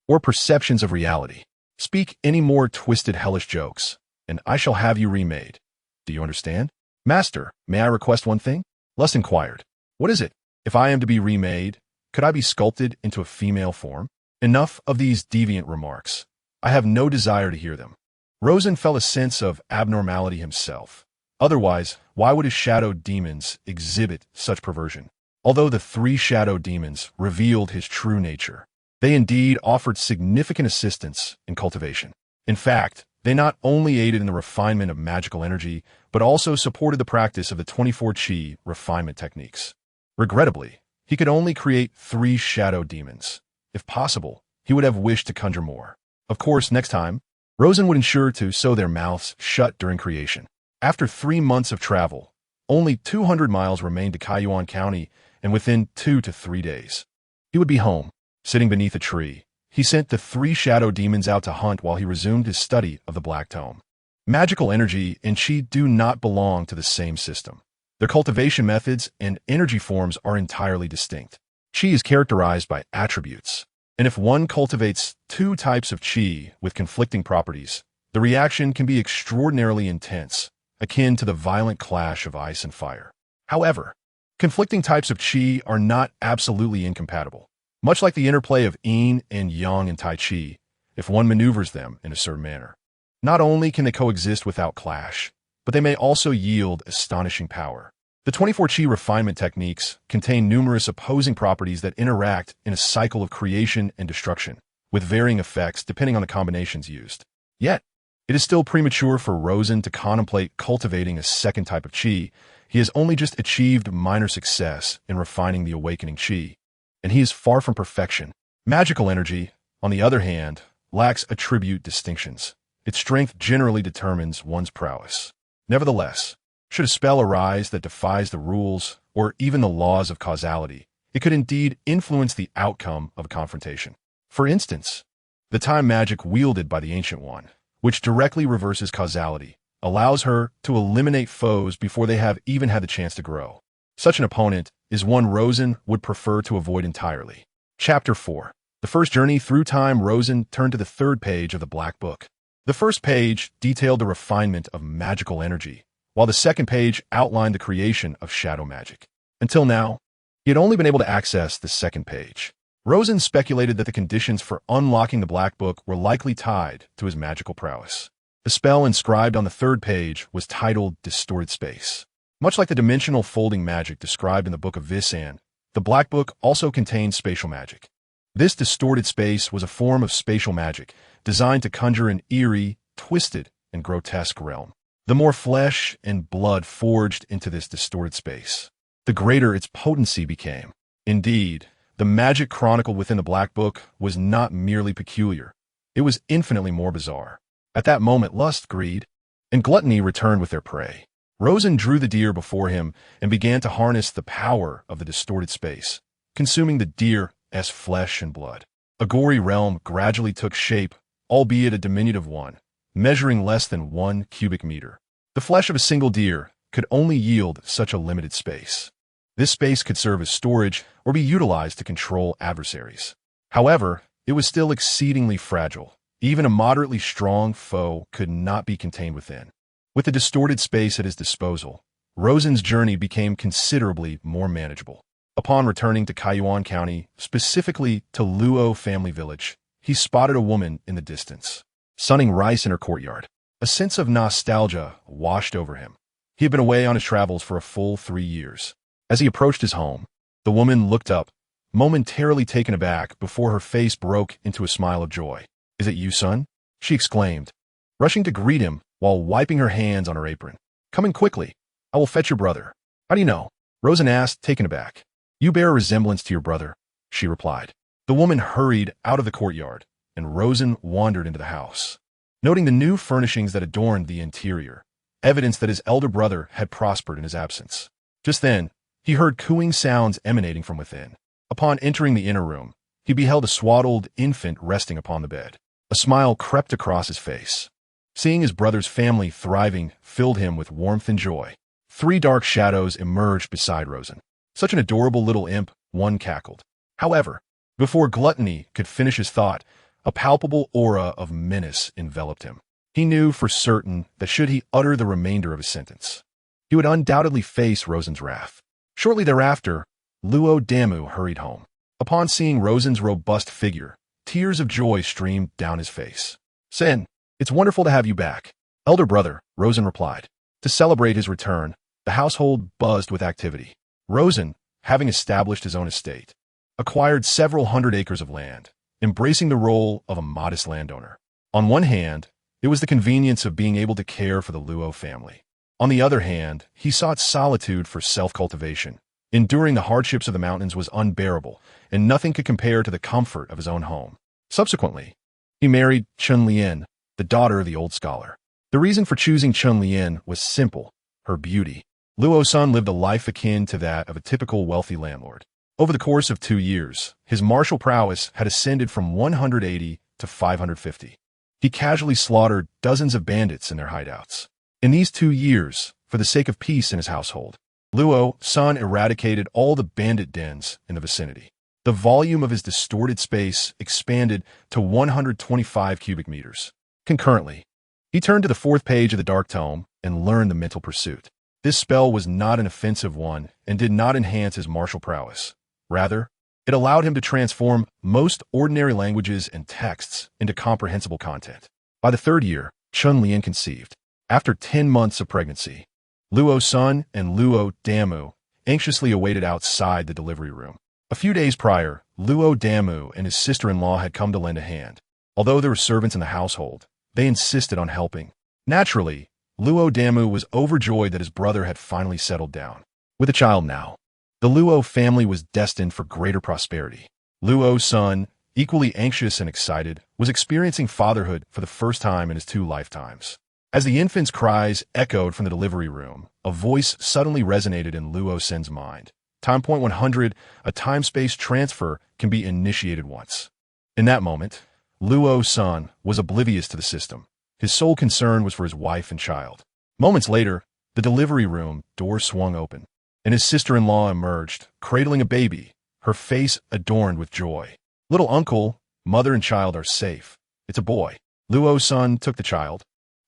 or perceptions of reality. Speak any more twisted hellish jokes, and I shall have you remade. Do you understand? Master, may I request one thing? Lust inquired. What is it? If I am to be remade, could I be sculpted into a female form? Enough of these deviant remarks. I have no desire to hear them. Rosen felt a sense of abnormality himself. Otherwise, why would his shadow demons exhibit such perversion? Although the three shadow demons revealed his true nature, they indeed offered significant assistance in cultivation. In fact, they not only aided in the refinement of magical energy, but also supported the practice of the 24 Qi refinement techniques. Regrettably, he could only create 3 shadow demons. If possible, he would have wished to conjure more. Of course, next time, Rosen would ensure to sew their mouths shut during creation. After 3 months of travel, only 200 miles remained to Kaiyuan County, and within 2 to 3 days, he would be home. Sitting beneath a tree, he sent the 3 shadow demons out to hunt while he resumed his study of the Black Tome. Magical energy and Qi do not belong to the same system. Their cultivation methods and energy forms are entirely distinct. Qi is characterized by attributes, and if one cultivates 2 types of Qi with conflicting properties, the reaction can be extraordinarily intense, akin to the violent clash of ice and fire. However, conflicting types of Qi are not absolutely incompatible. Much like the interplay of yin and yang in Tai Chi, if one maneuvers them in a certain manner. Not only can they coexist without clash, but they may also yield astonishing power. The 24 Qi refinement techniques contain numerous opposing properties that interact in a cycle of creation and destruction, with varying effects depending on the combinations used. Yet, it is still premature for Rosen to contemplate cultivating a second type of Qi. He has only just achieved minor success in refining the awakening Qi, and he is far from perfection. Magical energy, on the other hand, lacks attribute distinctions. Its strength generally determines one's prowess. Nevertheless, should a spell arise that defies the rules or even the laws of causality, it could indeed influence the outcome of a confrontation. For instance, the time magic wielded by the Ancient One, which directly reverses causality, allows her to eliminate foes before they have even had the chance to grow. Such an opponent is one Rosen would prefer to avoid entirely. Chapter 4. The first journey through time. Rosen turned to the 3rd page of the Black Book. The first page detailed the refinement of magical energy, while the second page outlined the creation of shadow magic. Until now, he had only been able to access the second page. Rosen speculated that the conditions for unlocking the Black Book were likely tied to his magical prowess. The spell inscribed on the 3rd page was titled Distorted Space. Much like the dimensional folding magic described in the Book of Visan, the Black Book also contained spatial magic. This distorted space was a form of spatial magic designed to conjure an eerie, twisted, and grotesque realm. The more flesh and blood forged into this distorted space, the greater its potency became. Indeed, the magic chronicled within the Black Book was not merely peculiar. It was infinitely more bizarre. At that moment, lust, greed, and gluttony returned with their prey. Rosen drew the deer before him and began to harness the power of the distorted space, consuming the deer's flesh and blood. A gory realm gradually took shape, albeit a diminutive one, measuring less than 1 cubic meter. The flesh of a single deer could only yield such a limited space. This space could serve as storage or be utilized to control adversaries. However, it was still exceedingly fragile. Even a moderately strong foe could not be contained within. With the distorted space at his disposal, Rosen's journey became considerably more manageable. Upon returning to Kaiyuan County, specifically to Luo family village, he spotted a woman in the distance, sunning rice in her courtyard. A sense of nostalgia washed over him. He had been away on his travels for a full 3 years. As he approached his home, the woman looked up, momentarily taken aback before her face broke into a smile of joy. "Is it you, son?" she exclaimed, rushing to greet him while wiping her hands on her apron. "Come in quickly. I will fetch your brother." "How do you know?" Rosen asked, taken aback. "You bear a resemblance to your brother," she replied. The woman hurried out of the courtyard, and Rosen wandered into the house. Noting the new furnishings that adorned the interior, evidence that his elder brother had prospered in his absence. Just then, He heard cooing sounds emanating from within. Upon entering the inner room, he beheld a swaddled infant resting upon the bed. A smile crept across his face. Seeing his brother's family thriving filled him with warmth and joy. 3 dark shadows emerged beside Rosen. Such an adorable little imp, one cackled. However, before Gluttony could finish his thought, a palpable aura of menace enveloped him. He knew for certain that should he utter the remainder of his sentence, he would undoubtedly face Rosen's wrath. Shortly thereafter, Luo Damu hurried home. Upon seeing Rosen's robust figure, tears of joy streamed down his face. "Sen, it's wonderful to have you back." "Elder brother," Rosen replied. To celebrate his return, the household buzzed with activity. Rosen, having established his own estate, acquired several hundred acres of land, embracing the role of a modest landowner. On one hand, it was the convenience of being able to care for the Luo family. On the other hand, he sought solitude for self-cultivation. Enduring the hardships of the mountains was unbearable, and nothing could compare to the comfort of his own home. Subsequently, he married Chun Lien, the daughter of the old scholar. The reason for choosing Chun Lien was simple: her beauty. Luo Sen lived a life akin to that of a typical wealthy landlord. Over the course of 2 years, his martial prowess had ascended from 180 to 550. He casually slaughtered dozens of bandits in their hideouts. In these 2 years, for the sake of peace in his household, Luo Sen eradicated all the bandit dens in the vicinity. The volume of his distorted space expanded to 125 cubic meters. Concurrently, he turned to the 4th page of the Dark Tome and learned the mental pursuit. This spell was not an offensive one and did not enhance his martial prowess. Rather, it allowed him to transform most ordinary languages and texts into comprehensible content. By the 3rd year, Chun Lien conceived. After 10 months of pregnancy, Luo Sen and Luo Damu anxiously awaited outside the delivery room. A few days prior, Luo Damu and his sister-in-law had come to lend a hand. Although there were servants in the household, they insisted on helping. Naturally, Luo Damu was overjoyed that his brother had finally settled down. With a child now, the Luo family was destined for greater prosperity. Luo Sen, equally anxious and excited, was experiencing fatherhood for the first time in his 2 lifetimes. As the infant's cries echoed from the delivery room, a voice suddenly resonated in Luo Sen's mind. Time point 100, a time-space transfer can be initiated once. In that moment, Luo Sen was oblivious to the system. His sole concern was for his wife and child. Moments later, the delivery room door swung open, and his sister-in-law emerged, cradling a baby, her face adorned with joy. "Little uncle, mother and child are safe. It's a boy." Luo Sen took the child.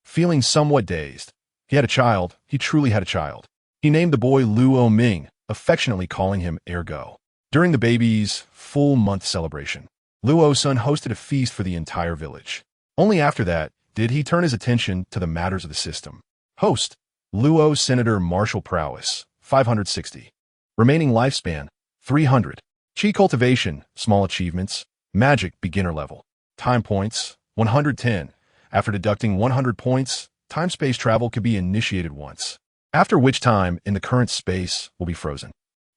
Feeling somewhat dazed, he had a child, he truly had a child. He named the boy Luo Ming, affectionately calling him Ergo. During the baby's full-month celebration, Luo Sen hosted a feast for the entire village. Only after that did he turn his attention to the matters of the system. Host: Luo Senator Martial Prowess, 560. Remaining lifespan, 300. Chi cultivation, small achievements. Magic, beginner level. Time points, 110. After deducting 100 points, time-space travel could be initiated once, after which time in the current space will be frozen.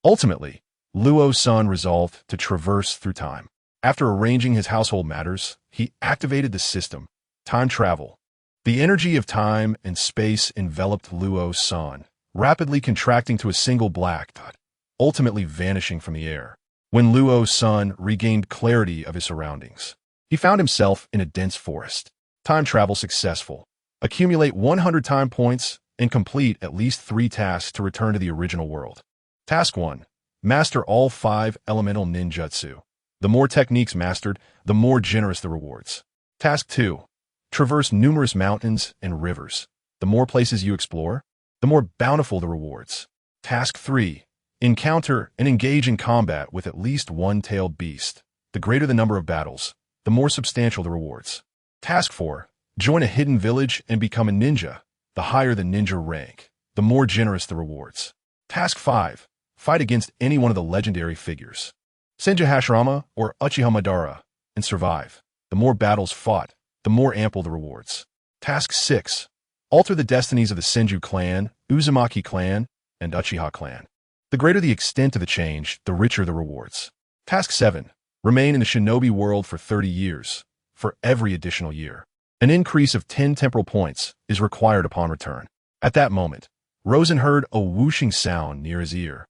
Ultimately, Luo Sen resolved to traverse through time. After arranging his household matters, he activated the system. Time travel. The energy of time and space enveloped Luo Sen, rapidly contracting to a single black dot, ultimately vanishing from the air. When Luo Sen regained clarity of his surroundings, he found himself in a dense forest. Time travel successful. Accumulate 100 time points and complete at least 3 tasks to return to the original world. Task 1. Master all 5 elemental ninjutsu. The more techniques mastered, the more generous the rewards. Task 2. Traverse numerous mountains and rivers. The more places you explore, the more bountiful the rewards. Task 3. Encounter and engage in combat with at least 1 tailed beast. The greater the number of battles, the more substantial the rewards. Task 4. Join a hidden village and become a ninja. The higher the ninja rank, the more generous the rewards. Task 5. Fight against any one of the legendary figures, Senju Hashirama or Uchiha Madara, and survive. The more battles fought, the more ample the rewards. Task 6. Alter the destinies of the Senju clan, Uzumaki clan, and Uchiha clan. The greater the extent of the change, the richer the rewards. Task 7. Remain in the shinobi world for 30 years. For every additional year, an increase of 10 temporal points is required upon return. At that moment, Rosen heard a whooshing sound near his ear.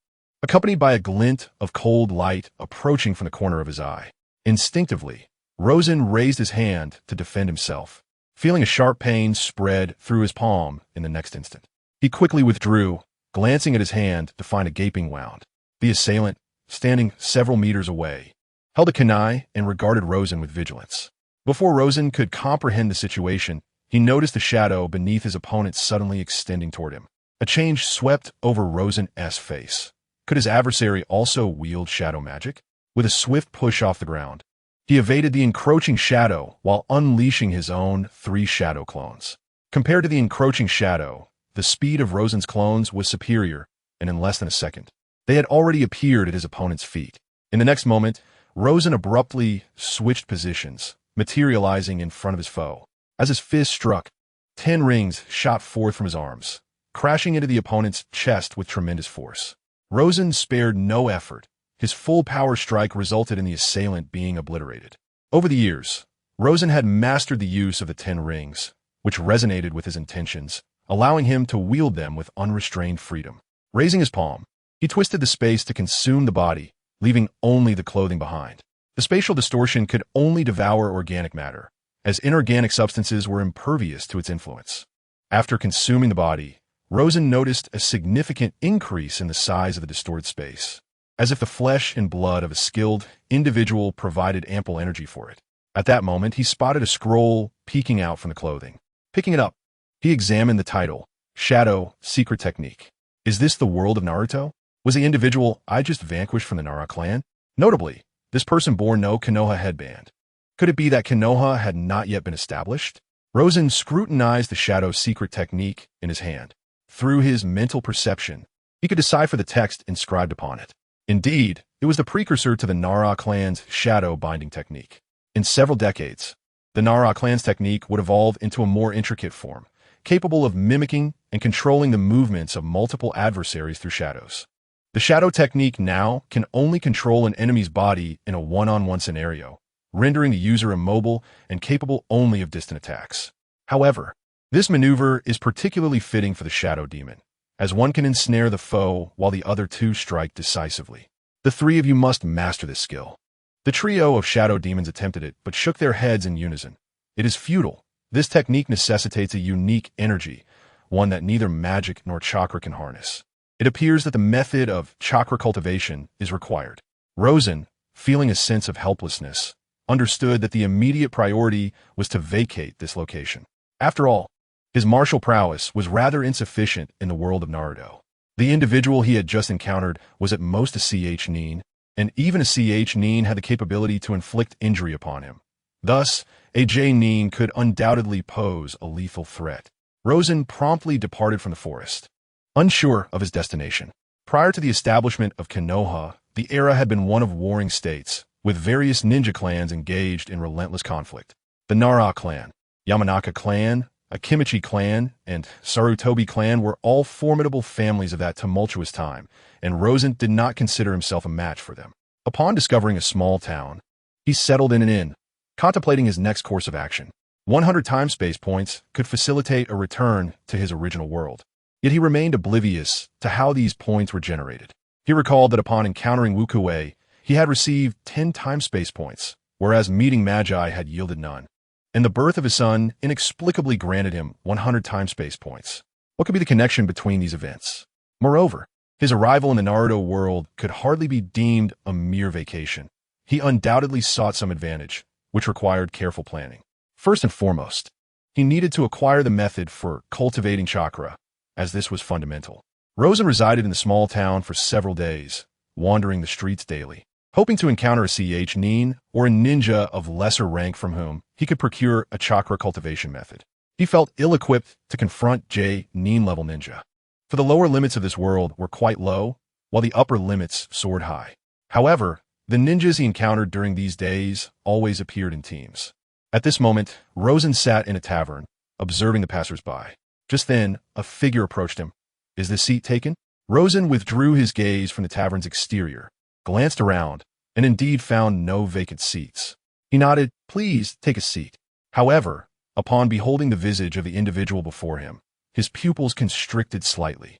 accompanied by a glint of cold light approaching from the corner of his eye. Instinctively, Rosen raised his hand to defend himself, feeling a sharp pain spread through his palm in the next instant. He quickly withdrew, glancing at his hand to find a gaping wound. The assailant, standing several meters away, held a kunai and regarded Rosen with vigilance. Before Rosen could comprehend the situation, he noticed the shadow beneath his opponent suddenly extending toward him. A change swept over Rosen's face. Could his adversary also wield shadow magic? With a swift push off the ground, he evaded the encroaching shadow while unleashing his own 3 shadow clones. Compared to the encroaching shadow, the speed of Rosen's clones was superior, and in less than a second, they had already appeared at his opponent's feet. In the next moment, Rosen abruptly switched positions, materializing in front of his foe. As his fist struck, 10 rings shot forth from his arms, crashing into the opponent's chest with tremendous force. Rosen spared no effort. His full power strike resulted in the assailant being obliterated. Over the years, Rosen had mastered the use of the 10 rings, which resonated with his intentions, allowing him to wield them with unrestrained freedom. Raising his palm, he twisted the space to consume the body, leaving only the clothing behind. The spatial distortion could only devour organic matter, as inorganic substances were impervious to its influence. After consuming the body, Rosen noticed a significant increase in the size of the distorted space, as if the flesh and blood of a skilled individual provided ample energy for it. At that moment, he spotted a scroll peeking out from the clothing. Picking it up, he examined the title, Shadow Secret Technique. Is this the world of Naruto? Was the individual I just vanquished from the Nara clan? Notably, this person bore no Konoha headband. Could it be that Konoha had not yet been established? Rosen scrutinized the Shadow Secret Technique in his hand. Through his mental perception, he could decipher the text inscribed upon it. Indeed, it was the precursor to the Nara clan's shadow binding technique. In several decades, the Nara clan's technique would evolve into a more intricate form, capable of mimicking and controlling the movements of multiple adversaries through shadows. The shadow technique now can only control an enemy's body in a one-on-one scenario, rendering the user immobile and capable only of distant attacks. However, this maneuver is particularly fitting for the shadow demon, as one can ensnare the foe while the other 2 strike decisively. The 3 of you must master this skill. The trio of shadow demons attempted it, but shook their heads in unison. It is futile. This technique necessitates a unique energy, one that neither magic nor chakra can harness. It appears that the method of chakra cultivation is required. Rosen, feeling a sense of helplessness, understood that the immediate priority was to vacate this location. After all, his martial prowess was rather insufficient in the world of Naruto. The individual he had just encountered was at most a CH Nin, and even a CH Nin had the capability to inflict injury upon him. Thus, a J Nin could undoubtedly pose a lethal threat. Rosen promptly departed from the forest, unsure of his destination. Prior to the establishment of Konoha, the era had been one of warring states, with various ninja clans engaged in relentless conflict. The Nara clan, Yamanaka clan, Akimichi clan, and Sarutobi clan were all formidable families of that tumultuous time, and Rosen did not consider himself a match for them. Upon discovering a small town, he settled in an inn, contemplating his next course of action. 100 time space points could facilitate a return to his original world. Yet he remained oblivious to how these points were generated. He recalled that upon encountering Wukue, he had received 10 time space points, whereas meeting Magi had yielded none. And the birth of his son inexplicably granted him 100 time space points. What could be the connection between these events? Moreover, his arrival in the Naruto world could hardly be deemed a mere vacation. He undoubtedly sought some advantage, which required careful planning. First and foremost, he needed to acquire the method for cultivating chakra, as this was fundamental. Rosen resided in the small town for several days, wandering the streets daily, hoping to encounter a CH Nin or a ninja of lesser rank from whom he could procure a chakra cultivation method. He felt ill-equipped to confront J Nin level ninja, for the lower limits of this world were quite low, while the upper limits soared high. However, the ninjas he encountered during these days always appeared in teams. At this moment, Rosen sat in a tavern, observing the passers-by. Just then, a figure approached him. "Is this seat taken?" Rosen withdrew his gaze from the tavern's exterior, glanced around, and indeed found no vacant seats. He nodded, "Please take a seat." However, upon beholding the visage of the individual before him, his pupils constricted slightly.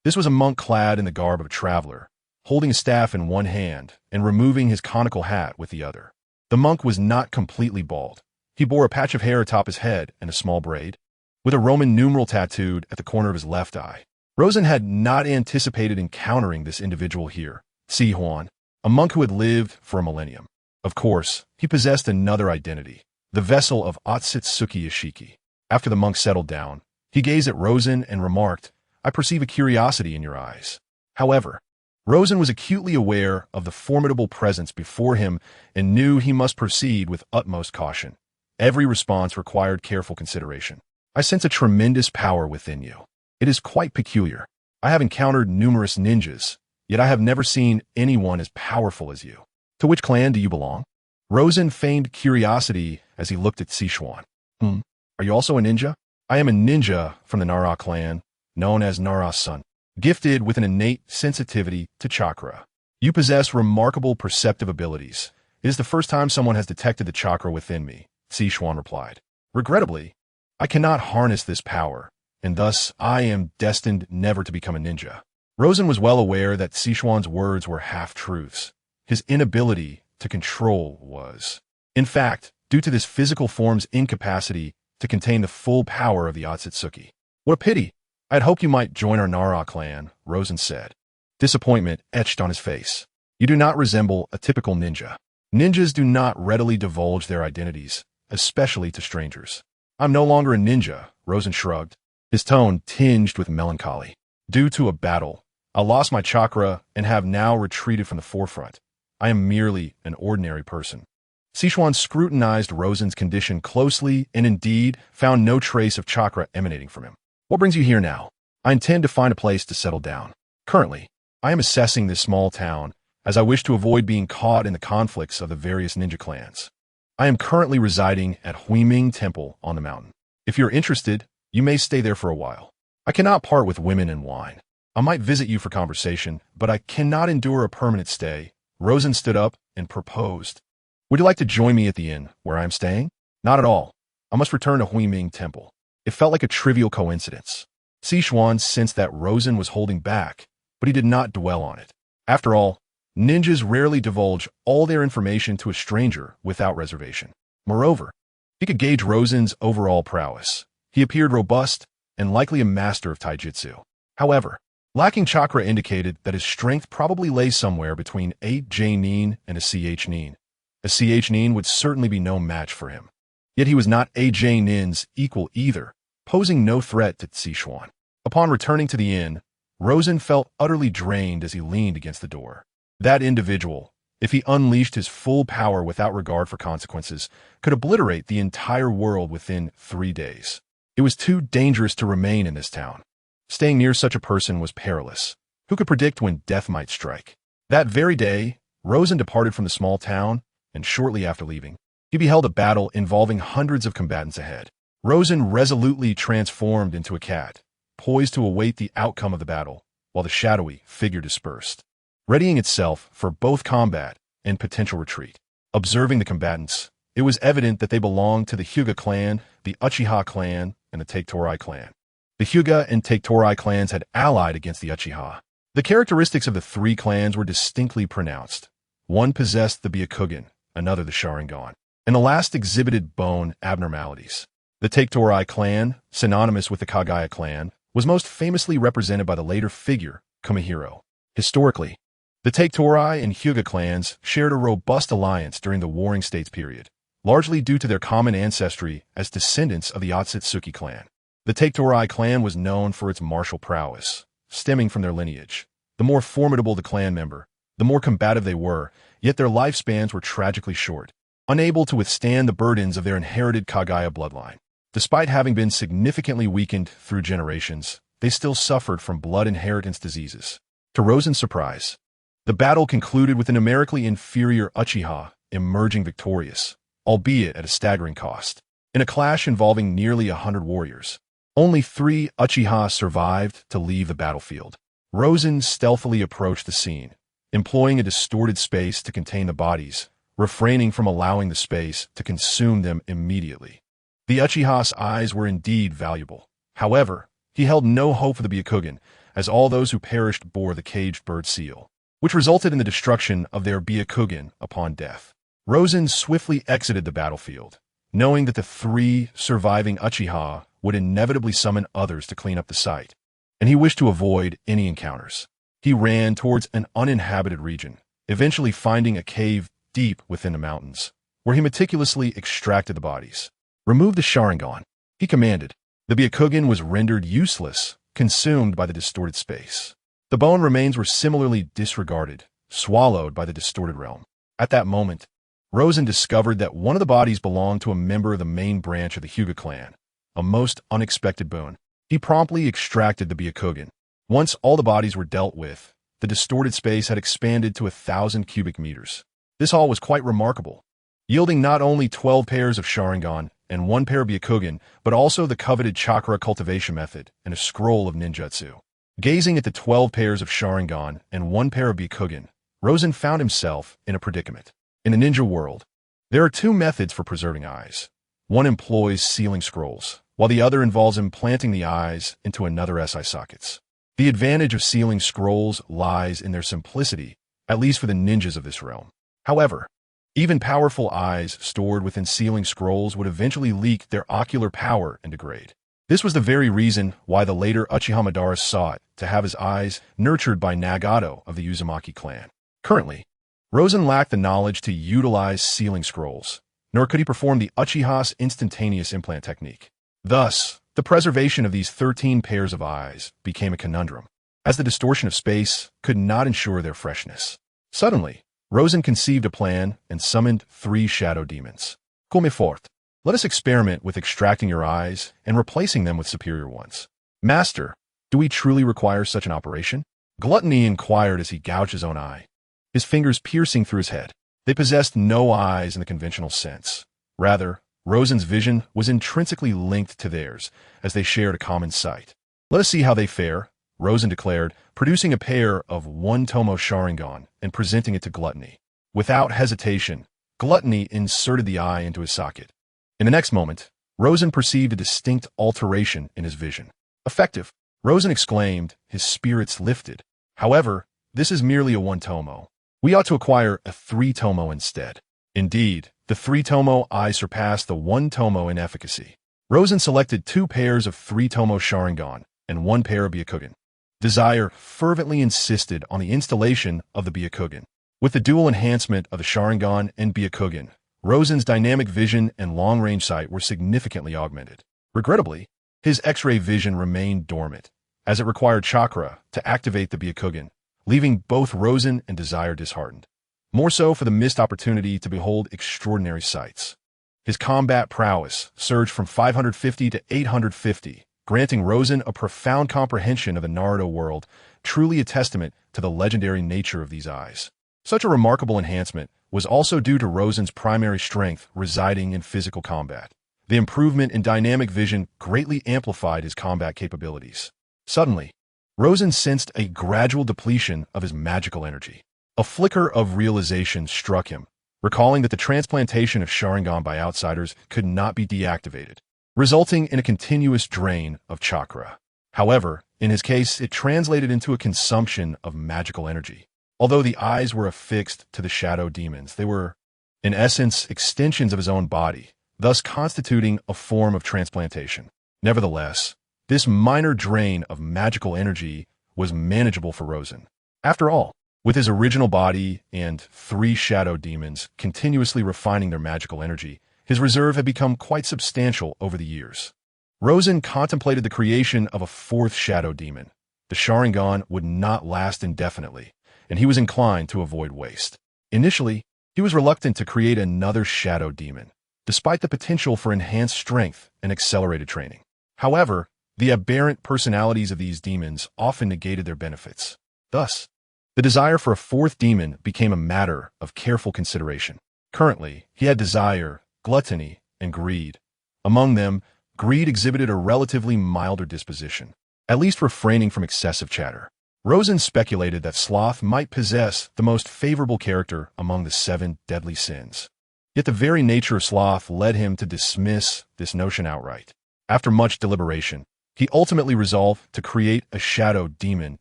This was a monk clad in the garb of a traveler, holding a staff in one hand and removing his conical hat with the other. The monk was not completely bald. He bore a patch of hair atop his head and a small braid, with a Roman numeral tattooed at the corner of his left eye. Rosen had not anticipated encountering this individual here, Si Huan, a monk who had lived for a millennium. Of course, he possessed another identity, the vessel of Otsutsuki Ishiki. After the monk settled down, he gazed at Rosen and remarked, "I perceive a curiosity in your eyes." However, Rosen was acutely aware of the formidable presence before him and knew he must proceed with utmost caution. Every response required careful consideration. "I sense a tremendous power within you. It is quite peculiar. I have encountered numerous ninjas, yet I have never seen anyone as powerful as you. To which clan do you belong?" Rosen feigned curiosity as he looked at Sichuan. Are you also a ninja?" "I am a ninja from the Nara clan, known as Nara Sun, gifted with an innate sensitivity to chakra. You possess remarkable perceptive abilities. It is the first time someone has detected the chakra within me," Sichuan replied. "Regrettably, I cannot harness this power, and thus I am destined never to become a ninja." Rosen was well aware that Sichuan's words were half-truths. His inability to control was, in fact, due to this physical form's incapacity to contain the full power of the Otsutsuki. "What a pity! I had hoped you might join our Nara clan," Rosen said. Disappointment etched on his face. "You do not resemble a typical ninja. Ninjas do not readily divulge their identities, especially to strangers." "I'm no longer a ninja," Rosen shrugged, his tone tinged with melancholy. "Due to a battle, I lost my chakra and have now retreated from the forefront. I am merely an ordinary person." Sichuan scrutinized Rosen's condition closely and indeed found no trace of chakra emanating from him. "What brings you here now?" "I intend to find a place to settle down. Currently, I am assessing this small town, as I wish to avoid being caught in the conflicts of the various ninja clans. I am currently residing at Huiming Temple on the mountain. If you're interested, you may stay there for a while. I cannot part with women and wine. I might visit you for conversation, but I cannot endure a permanent stay." Rosen stood up and proposed. "Would you like to join me at the inn where I am staying?" "Not at all. I must return to Huiming Temple." It felt like a trivial coincidence. Sichuan sensed that Rosen was holding back, but he did not dwell on it. After all, ninjas rarely divulge all their information to a stranger without reservation. Moreover, he could gauge Rosen's overall prowess. He appeared robust and likely a master of taijutsu. However, lacking chakra indicated that his strength probably lay somewhere between 8 J-nin and a CH nin. A CH nin would certainly be no match for him. Yet he was not a J-nin's equal either, posing no threat to Sichuan. Upon returning to the inn, Rosen felt utterly drained as he leaned against the door. That individual, if he unleashed his full power without regard for consequences, could obliterate the entire world within 3 days. It was too dangerous to remain in this town. Staying near such a person was perilous. Who could predict when death might strike? That very day, Rosen departed from the small town, and shortly after leaving, he beheld a battle involving hundreds of combatants ahead. Rosen resolutely transformed into a cat, poised to await the outcome of the battle, while the shadowy figure dispersed, readying itself for both combat and potential retreat. Observing the combatants, it was evident that they belonged to the Hyuga clan, the Uchiha clan, and the Take-Torai clan. The Hyuga and Take-Torai clans had allied against the Uchiha. The characteristics of the 3 clans were distinctly pronounced. One possessed the Byakugan, another the Sharingan, and the last exhibited bone abnormalities. The Take-Torai clan, synonymous with the Kagaya clan, was most famously represented by the later figure, Kumihiro. Historically, the Take-Torai and Hyuga clans shared a robust alliance during the Warring States period, largely due to their common ancestry as descendants of the Otsutsuki clan. The Take-Torai clan was known for its martial prowess, stemming from their lineage. The more formidable the clan member, the more combative they were, yet their lifespans were tragically short, unable to withstand the burdens of their inherited Kagaya bloodline. Despite having been significantly weakened through generations, they still suffered from blood inheritance diseases. To Rosen's surprise, the battle concluded with a numerically inferior Uchiha emerging victorious, albeit at a staggering cost. In a clash involving nearly 100 warriors, only 3 Uchiha survived to leave the battlefield. Rosen stealthily approached the scene, employing a distorted space to contain the bodies, refraining from allowing the space to consume them immediately. The Uchiha's eyes were indeed valuable. However, he held no hope for the Byakugan, as all those who perished bore the caged bird seal. which resulted in the destruction of their Byakugan upon death. Rosen swiftly exited the battlefield, knowing that the 3 surviving Uchiha would inevitably summon others to clean up the site, and he wished to avoid any encounters. He ran towards an uninhabited region, eventually finding a cave deep within the mountains, where he meticulously extracted the bodies. Remove the Sharingan, he commanded. The Byakugan was rendered useless, consumed by the distorted space. The bone remains were similarly disregarded, swallowed by the distorted realm. At that moment, Rosen discovered that one of the bodies belonged to a member of the main branch of the Hyuga clan, a most unexpected boon. He promptly extracted the Byakugan. Once all the bodies were dealt with, the distorted space had expanded to 1,000 cubic meters. This haul was quite remarkable, yielding not only 12 pairs of Sharingan and 1 pair of Byakugan, but also the coveted chakra cultivation method and a scroll of ninjutsu. Gazing at the 12 pairs of Sharingan and 1 pair of Byakugan, Rosen found himself in a predicament. In the ninja world, there are 2 methods for preserving eyes. One employs sealing scrolls, while the other involves implanting the eyes into another eye sockets. The advantage of sealing scrolls lies in their simplicity, at least for the ninjas of this realm. However, even powerful eyes stored within sealing scrolls would eventually leak their ocular power and degrade. This was the very reason why the later Uchiha Madara sought to have his eyes nurtured by Nagato of the Uzumaki clan. Currently, Rosen lacked the knowledge to utilize sealing scrolls, nor could he perform the Uchiha's instantaneous implant technique. Thus, the preservation of these 13 pairs of eyes became a conundrum, as the distortion of space could not ensure their freshness. Suddenly, Rosen conceived a plan and summoned 3 shadow demons. Come forth. Let us experiment with extracting your eyes and replacing them with superior ones. Master, do we truly require such an operation? Gluttony inquired as he gouged his own eye, his fingers piercing through his head. They possessed no eyes in the conventional sense. Rather, Rosen's vision was intrinsically linked to theirs, as they shared a common sight. Let us see how they fare, Rosen declared, producing a pair of 1 Tomo Sharingan and presenting it to Gluttony. Without hesitation, Gluttony inserted the eye into his socket. In the next moment, Rosen perceived a distinct alteration in his vision. Effective, Rosen exclaimed, his spirits lifted. However, this is merely a 1 Tomo. We ought to acquire a 3 Tomo instead. Indeed, the 3 Tomo eye surpassed the 1 Tomo in efficacy. Rosen selected 2 pairs of 3 Tomo Sharingan and 1 pair of Byakugan. Desire fervently insisted on the installation of the Byakugan. With the dual enhancement of the Sharingan and Byakugan, Rosen's dynamic vision and long-range sight were significantly augmented. Regrettably, his X-ray vision remained dormant, as it required chakra to activate the Byakugan, leaving both Rosen and Desire disheartened. More so for the missed opportunity to behold extraordinary sights. His combat prowess surged from 550 to 850, granting Rosen a profound comprehension of the Naruto world, truly a testament to the legendary nature of these eyes. Such a remarkable enhancement was also due to Rosen's primary strength residing in physical combat. The improvement in dynamic vision greatly amplified his combat capabilities. Suddenly, Rosen sensed a gradual depletion of his magical energy. A flicker of realization struck him, recalling that the transplantation of Sharingan by outsiders could not be deactivated, resulting in a continuous drain of chakra. However, in his case, it translated into a consumption of magical energy. Although the eyes were affixed to the shadow demons, they were, in essence, extensions of his own body, thus constituting a form of transplantation. Nevertheless, this minor drain of magical energy was manageable for Rosen. After all, with his original body and 3 shadow demons continuously refining their magical energy, his reserve had become quite substantial over the years. Rosen contemplated the creation of a 4th shadow demon. The Sharingan would not last indefinitely, and he was inclined to avoid waste. Initially, he was reluctant to create another shadow demon, despite the potential for enhanced strength and accelerated training. However, the aberrant personalities of these demons often negated their benefits. Thus, the desire for a 4th demon became a matter of careful consideration. Currently, he had desire, gluttony, and greed. Among them, greed exhibited a relatively milder disposition, at least refraining from excessive chatter. Rosen speculated that sloth might possess the most favorable character among the 7 deadly sins. Yet the very nature of sloth led him to dismiss this notion outright. After much deliberation, he ultimately resolved to create a shadow demon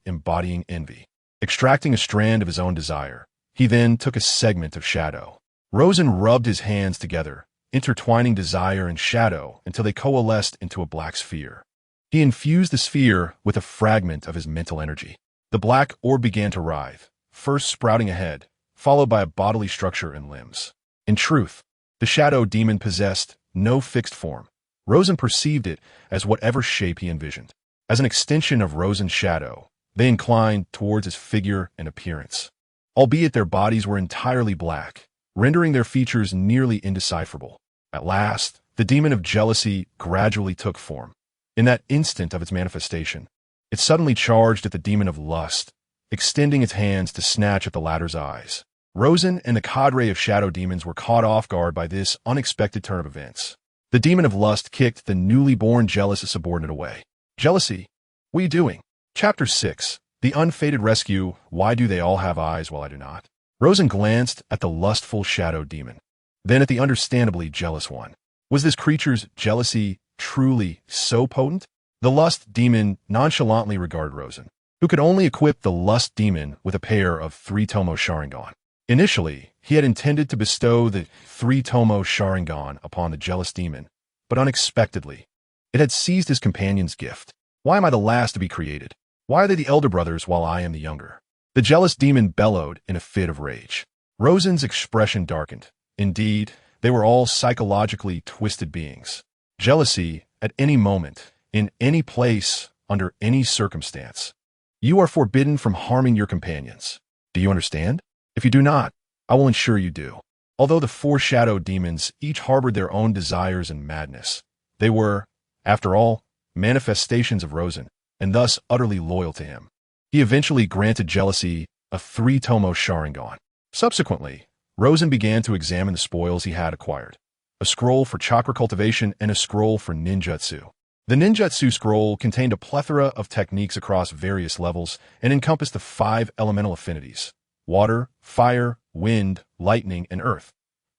embodying envy. Extracting a strand of his own desire, he then took a segment of shadow. Rosen rubbed his hands together, intertwining desire and shadow until they coalesced into a black sphere. He infused the sphere with a fragment of his mental energy. The black orb began to writhe, first sprouting a head, followed by a bodily structure and limbs. In truth, the shadow demon possessed no fixed form. Rosen perceived it as whatever shape he envisioned. As an extension of Rosen's shadow, they inclined towards his figure and appearance. Albeit their bodies were entirely black, rendering their features nearly indecipherable. At last, the demon of jealousy gradually took form. In that instant of its manifestation, it suddenly charged at the demon of lust, extending its hands to snatch at the latter's eyes. Rosen and the cadre of shadow demons were caught off guard by this unexpected turn of events. The demon of lust kicked the newly born jealous subordinate away. Jealousy, what are you doing? Chapter 6. The Unfated Rescue. Why do they all have eyes while I do not? Rosen glanced at the lustful shadow demon, then at the understandably jealous one. Was this creature's jealousy truly so potent? The lust demon nonchalantly regarded Rosen, who could only equip the lust demon with a pair of 3 Tomo Sharingan. Initially, he had intended to bestow the 3 Tomo Sharingan upon the jealous demon, but unexpectedly, it had seized his companion's gift. Why am I the last to be created? Why are they the elder brothers while I am the younger? The jealous demon bellowed in a fit of rage. Rosen's expression darkened. Indeed, they were all psychologically twisted beings. Jealousy, at any moment, in any place, under any circumstance. You are forbidden from harming your companions. Do you understand? If you do not, I will ensure you do. Although the 4 shadow demons each harbored their own desires and madness, they were, after all, manifestations of Rosen, and thus utterly loyal to him. He eventually granted jealousy a 3 Tomo Sharingan. Subsequently, Rosen began to examine the spoils he had acquired: a scroll for chakra cultivation and a scroll for ninjutsu. The ninjutsu scroll contained a plethora of techniques across various levels and encompassed the 5 elemental affinities: water, fire, wind, lightning, and earth,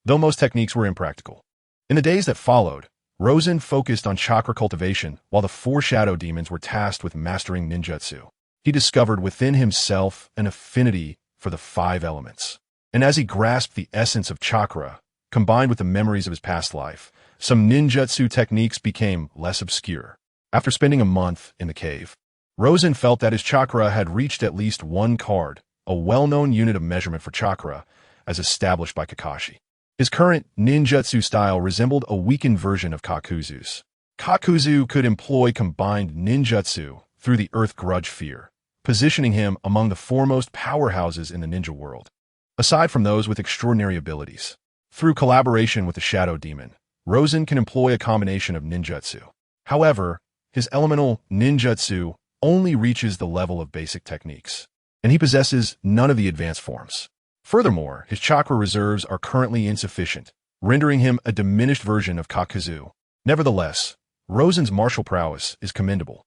though most techniques were impractical. In the days that followed, Rosen focused on chakra cultivation while the 4 shadow demons were tasked with mastering ninjutsu. He discovered within himself an affinity for the 5 elements. And as he grasped the essence of chakra, combined with the memories of his past life, some ninjutsu techniques became less obscure. After spending a month in the cave, Rosen felt that his chakra had reached at least 1 card, a well-known unit of measurement for chakra, as established by Kakashi. His current ninjutsu style resembled a weakened version of Kakuzu's. Kakuzu could employ combined ninjutsu through the Earth Grudge Fear, positioning him among the foremost powerhouses in the ninja world. Aside from those with extraordinary abilities, through collaboration with the Shadow Demon, Rosen can employ a combination of ninjutsu. However, his elemental ninjutsu only reaches the level of basic techniques, and he possesses none of the advanced forms. Furthermore, his chakra reserves are currently insufficient, rendering him a diminished version of Kakuzu. Nevertheless, Rosen's martial prowess is commendable,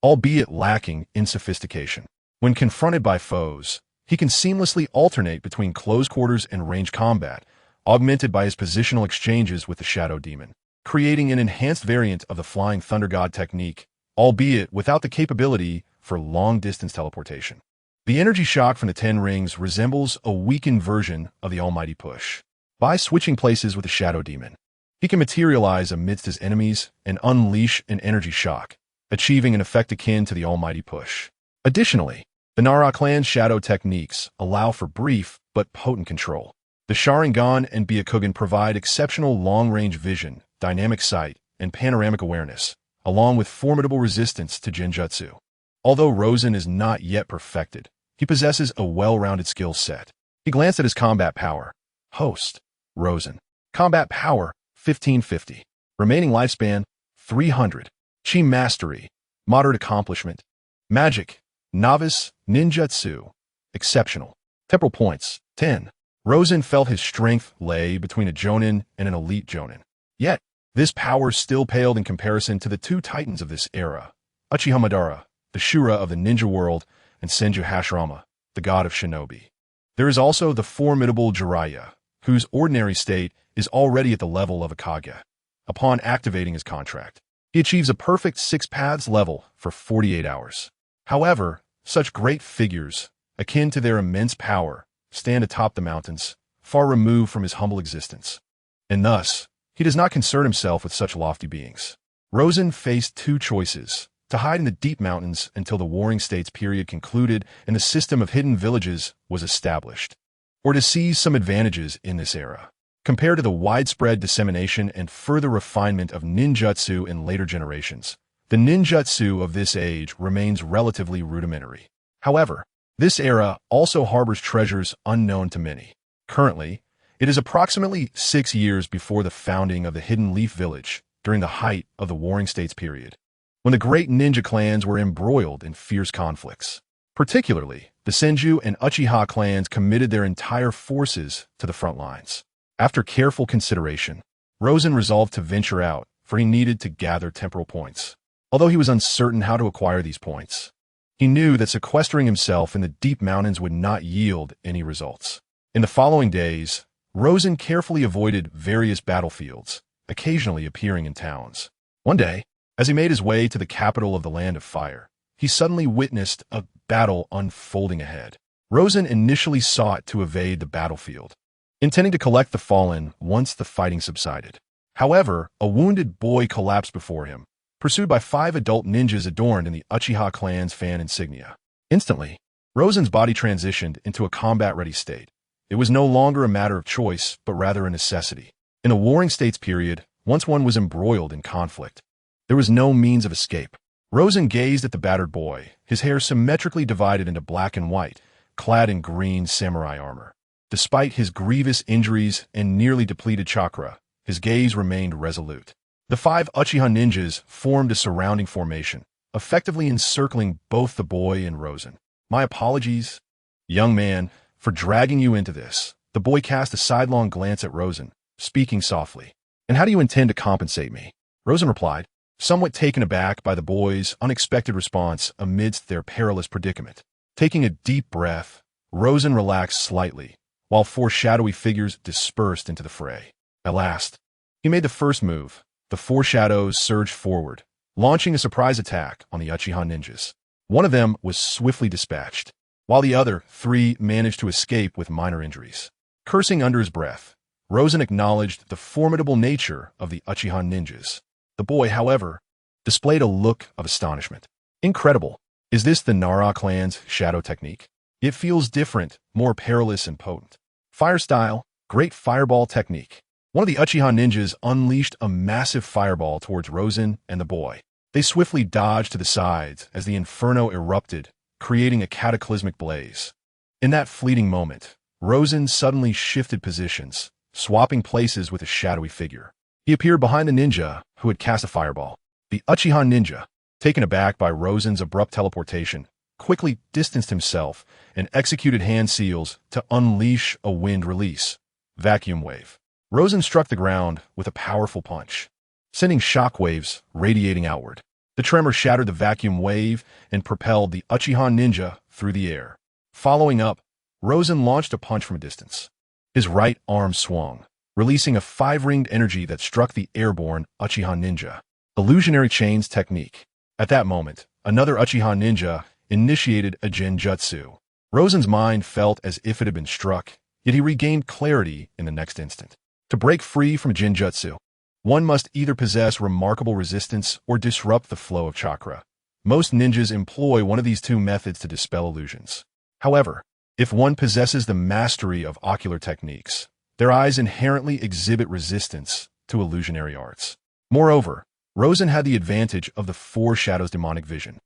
albeit lacking in sophistication. When confronted by foes, he can seamlessly alternate between close quarters and range combat, augmented by his positional exchanges with the Shadow Demon, creating an enhanced variant of the Flying Thunder God technique, albeit without the capability for long-distance teleportation. The energy shock from the 10 rings resembles a weakened version of the Almighty Push. By switching places with the Shadow Demon, he can materialize amidst his enemies and unleash an energy shock, achieving an effect akin to the Almighty Push. Additionally, the Nara clan's shadow techniques allow for brief but potent control. The Sharingan and Byakugan provide exceptional long-range vision, dynamic sight, and panoramic awareness, along with formidable resistance to Genjutsu. Although Rosen is not yet perfected, he possesses a well-rounded skill set. He glanced at his combat power. Host, Rosen. Combat power, 1550. Remaining lifespan, 300. Chi mastery, moderate accomplishment. Magic, novice, ninjutsu, exceptional. Temporal points, 10. Rosen felt his strength lay between a Jonin and an elite Jonin. Yet, this power still paled in comparison to the 2 titans of this era, Uchiha Madara, the Shura of the ninja world, and Senju Hashirama, the god of shinobi. There is also the formidable Jiraiya, whose ordinary state is already at the level of a Kage. Upon activating his contract, he achieves a perfect 6 paths level for 48 hours. However, such great figures, akin to their immense power, stand atop the mountains, far removed from his humble existence. And thus, he does not concern himself with such lofty beings. Rosen faced two choices: to hide in the deep mountains until the Warring States period concluded and the system of hidden villages was established, or to seize some advantages in this era. Compared to the widespread dissemination and further refinement of ninjutsu in later generations, the ninjutsu of this age remains relatively rudimentary. However, this era also harbors treasures unknown to many. Currently, it is approximately 6 years before the founding of the Hidden Leaf Village during the height of the Warring States period, when the great ninja clans were embroiled in fierce conflicts. Particularly, the Senju and Uchiha clans committed their entire forces to the front lines. After careful consideration, Rosen resolved to venture out, for he needed to gather temporal points. Although he was uncertain how to acquire these points, he knew that sequestering himself in the deep mountains would not yield any results. In the following days, Rosen carefully avoided various battlefields, occasionally appearing in towns. One day, as he made his way to the capital of the Land of Fire, he suddenly witnessed a battle unfolding ahead. Rosen initially sought to evade the battlefield, intending to collect the fallen once the fighting subsided. However, a wounded boy collapsed before him, pursued by 5 adult ninjas adorned in the Uchiha clan's fan insignia. Instantly, Rosen's body transitioned into a combat-ready state. It was no longer a matter of choice, but rather a necessity. In the Warring States period, once one was embroiled in conflict, there was no means of escape. Rosen gazed at the battered boy, his hair symmetrically divided into black and white, clad in green samurai armor. Despite his grievous injuries and nearly depleted chakra, his gaze remained resolute. The 5 Uchiha ninjas formed a surrounding formation, effectively encircling both the boy and Rosen. "My apologies, young man, for dragging you into this." The boy cast a sidelong glance at Rosen, speaking softly. "And how do you intend to compensate me?" Rosen replied, somewhat taken aback by the boy's unexpected response amidst their perilous predicament. Taking a deep breath, Rosen relaxed slightly, while 4 shadowy figures dispersed into the fray. At last, he made the first move. The 4 shadows surged forward, launching a surprise attack on the Uchiha ninjas. One of them was swiftly dispatched, while the other 3 managed to escape with minor injuries. Cursing under his breath, Rosen acknowledged the formidable nature of the Uchiha ninjas. The boy, however, displayed a look of astonishment. "Incredible. Is this the Nara clan's shadow technique? It feels different, more perilous and potent. Fire style, great fireball technique." One of the Uchiha ninjas unleashed a massive fireball towards Rosen and the boy. They swiftly dodged to the sides as the inferno erupted, creating a cataclysmic blaze. In that fleeting moment, Rosen suddenly shifted positions, swapping places with a shadowy figure. He appeared behind the ninja who had cast a fireball. The Uchiha ninja, taken aback by Rosen's abrupt teleportation, quickly distanced himself and executed hand seals to unleash a wind release vacuum wave. Rosen struck the ground with a powerful punch, sending shockwaves radiating outward. The tremor shattered the vacuum wave and propelled the Uchiha ninja through the air. Following up, Rosen launched a punch from a distance. His right arm swung, releasing a 5-ringed energy that struck the airborne Uchiha ninja. Illusionary chains technique. At that moment, another Uchiha ninja initiated a genjutsu. Rosen's mind felt as if it had been struck, yet he regained clarity in the next instant. To break free from genjutsu, one must either possess remarkable resistance or disrupt the flow of chakra. Most ninjas employ one of these 2 methods to dispel illusions. However, if one possesses the mastery of ocular techniques, their eyes inherently exhibit resistance to illusionary arts. Moreover, Rosen had the advantage of the 4 shadows' demonic vision,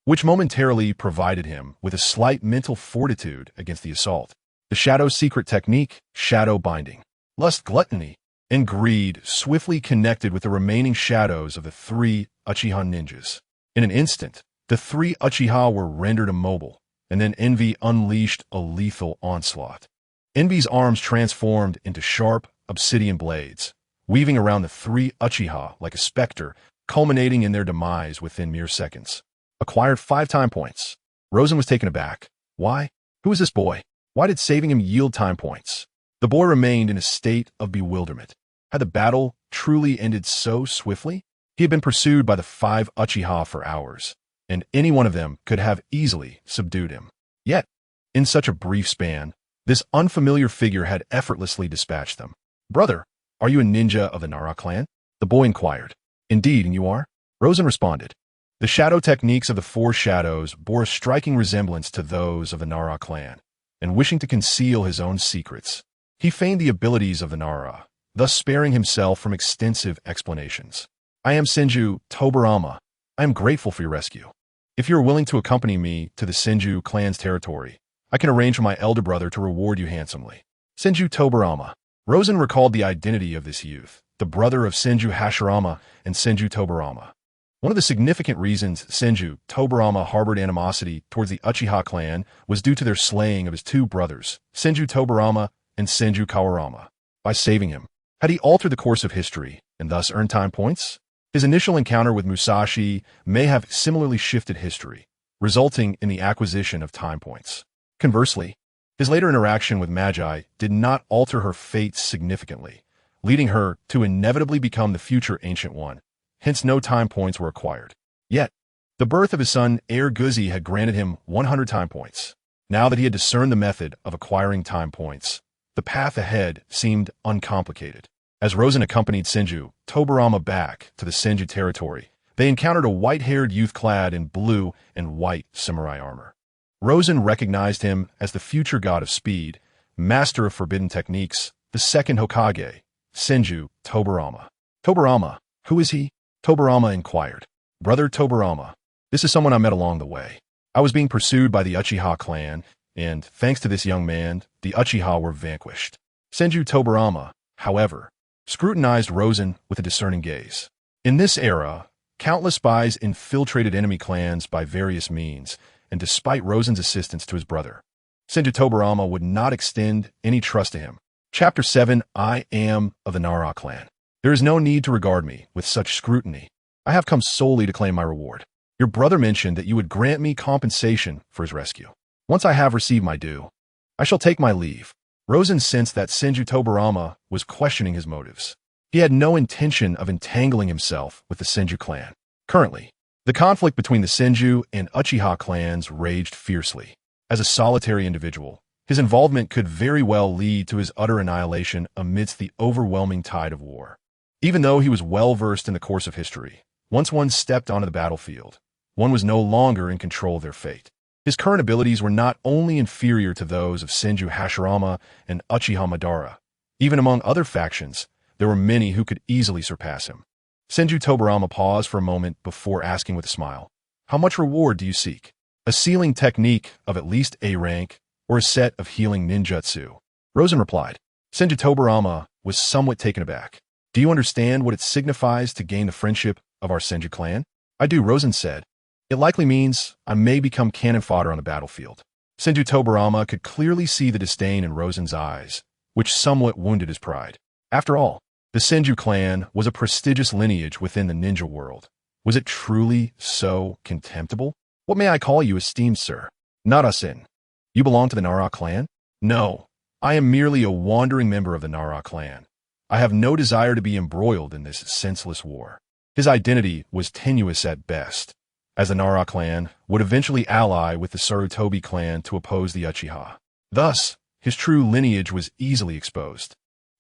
which momentarily provided him with a slight mental fortitude against the assault. The shadow's secret technique, shadow binding. Lust, gluttony, and greed swiftly connected with the remaining shadows of the 3 Uchiha ninjas. In an instant, the 3 Uchiha were rendered immobile, and then Envy unleashed a lethal onslaught. Envy's arms transformed into sharp, obsidian blades, weaving around the 3 Uchiha like a specter, culminating in their demise within mere seconds. Acquired 5 time points. Rosen was taken aback. Why? Who is this boy? Why did saving him yield time points? The boy remained in a state of bewilderment. Had the battle truly ended so swiftly? He had been pursued by the 5 Uchiha for hours, and any one of them could have easily subdued him. Yet, In such a brief span, this unfamiliar figure had effortlessly dispatched them. "Brother, are you a ninja of the Nara clan?" the boy inquired. "Indeed, and you are?" Rosen responded. The shadow techniques of the four shadows bore a striking resemblance to those of the Nara clan, and wishing to conceal his own secrets, he feigned the abilities of the Nara, thus sparing himself from extensive explanations. "I am Senju Tobarama. I am grateful for your rescue. If you are willing to accompany me to the Senju clan's territory, I can arrange for my elder brother to reward you handsomely." Senju Tobarama. Rosen recalled the identity of this youth, the brother of Senju Hashirama and Senju Tobarama. One of the significant reasons Senju Tobarama harbored animosity towards the Uchiha clan was due to their slaying of his two brothers, Senju Tobarama and Senju Kawarama. By saving him, had he altered the course of history and thus earned time points? His initial encounter with Musashi may have similarly shifted history, resulting in the acquisition of time points. Conversely, his later interaction with Magi did not alter her fate significantly, leading her to inevitably become the future Ancient One. Hence no time points were acquired. Yet, the birth of his son Air Guzi had granted him 100 time points. Now that he had discerned the method of acquiring time points, the path ahead seemed uncomplicated. As Rosen accompanied Senju Tobarama back to the Senju territory, they encountered a white-haired youth clad in blue and white samurai armor. Rosen recognized him as the future god of speed, master of forbidden techniques, the second Hokage, Senju Tobarama. "Tobarama, who is he?" Tobarama inquired. "Brother Tobarama, this is someone I met along the way. I was being pursued by the Uchiha clan, and thanks to this young man, the Uchiha were vanquished." Senju Tobarama, however, scrutinized Rosen with a discerning gaze. In this era, countless spies infiltrated enemy clans by various means, and despite Rosen's assistance to his brother, Senju Tobarama would not extend any trust to him. Chapter 7. I am of the Nara clan. "There is no need to regard me with such scrutiny. I have come solely to claim my reward. Your brother mentioned that you would grant me compensation for his rescue. Once I have received my due, I shall take my leave." Rosen sensed that Senju Tobarama was questioning his motives. He had no intention of entangling himself with the Senju clan. Currently, the conflict between the Senju and Uchiha clans raged fiercely. As a solitary individual, his involvement could very well lead to his utter annihilation amidst the overwhelming tide of war. Even though he was well-versed in the course of history, once one stepped onto the battlefield, one was no longer in control of their fate. His current abilities were not only inferior to those of Senju Hashirama and Uchiha Madara. Even among other factions, there were many who could easily surpass him. Senju Tobarama paused for a moment before asking with a smile, "How much reward do you seek? A sealing technique of at least A rank, or a set of healing ninjutsu?" Rosen replied. Senju Tobarama was somewhat taken aback. "Do you understand what it signifies to gain the friendship of our Senju clan?" "I do," Rosen said. "It likely means I may become cannon fodder on the battlefield." Senju Tobarama could clearly see the disdain in Rosen's eyes, which somewhat wounded his pride. After all, the Senju clan was a prestigious lineage within the ninja world. Was it truly so contemptible? "What may I call you, esteemed sir?" "Nara-sen. You belong to the Nara clan?" "No, I am merely a wandering member of the Nara clan. I have no desire to be embroiled in this senseless war." His identity was tenuous at best, as the Nara clan would eventually ally with the Sarutobi clan to oppose the Uchiha. Thus, his true lineage was easily exposed.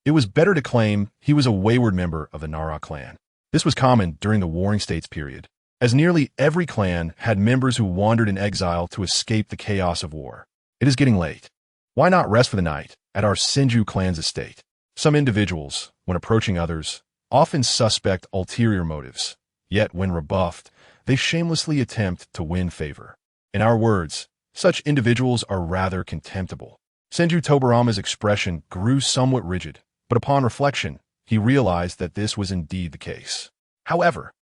It was better to claim he was a wayward member of the Nara clan. This was common during the Warring States period, as nearly every clan had members who wandered in exile to escape the chaos of war. "It is getting late. Why not rest for the night at our Senju clan's estate?" Some individuals, when approaching others, often suspect ulterior motives, yet when rebuffed, they shamelessly attempt to win favor. In our words, such individuals are rather contemptible. Senju Tobarama's expression grew somewhat rigid, but upon reflection, he realized that this was indeed the case. However,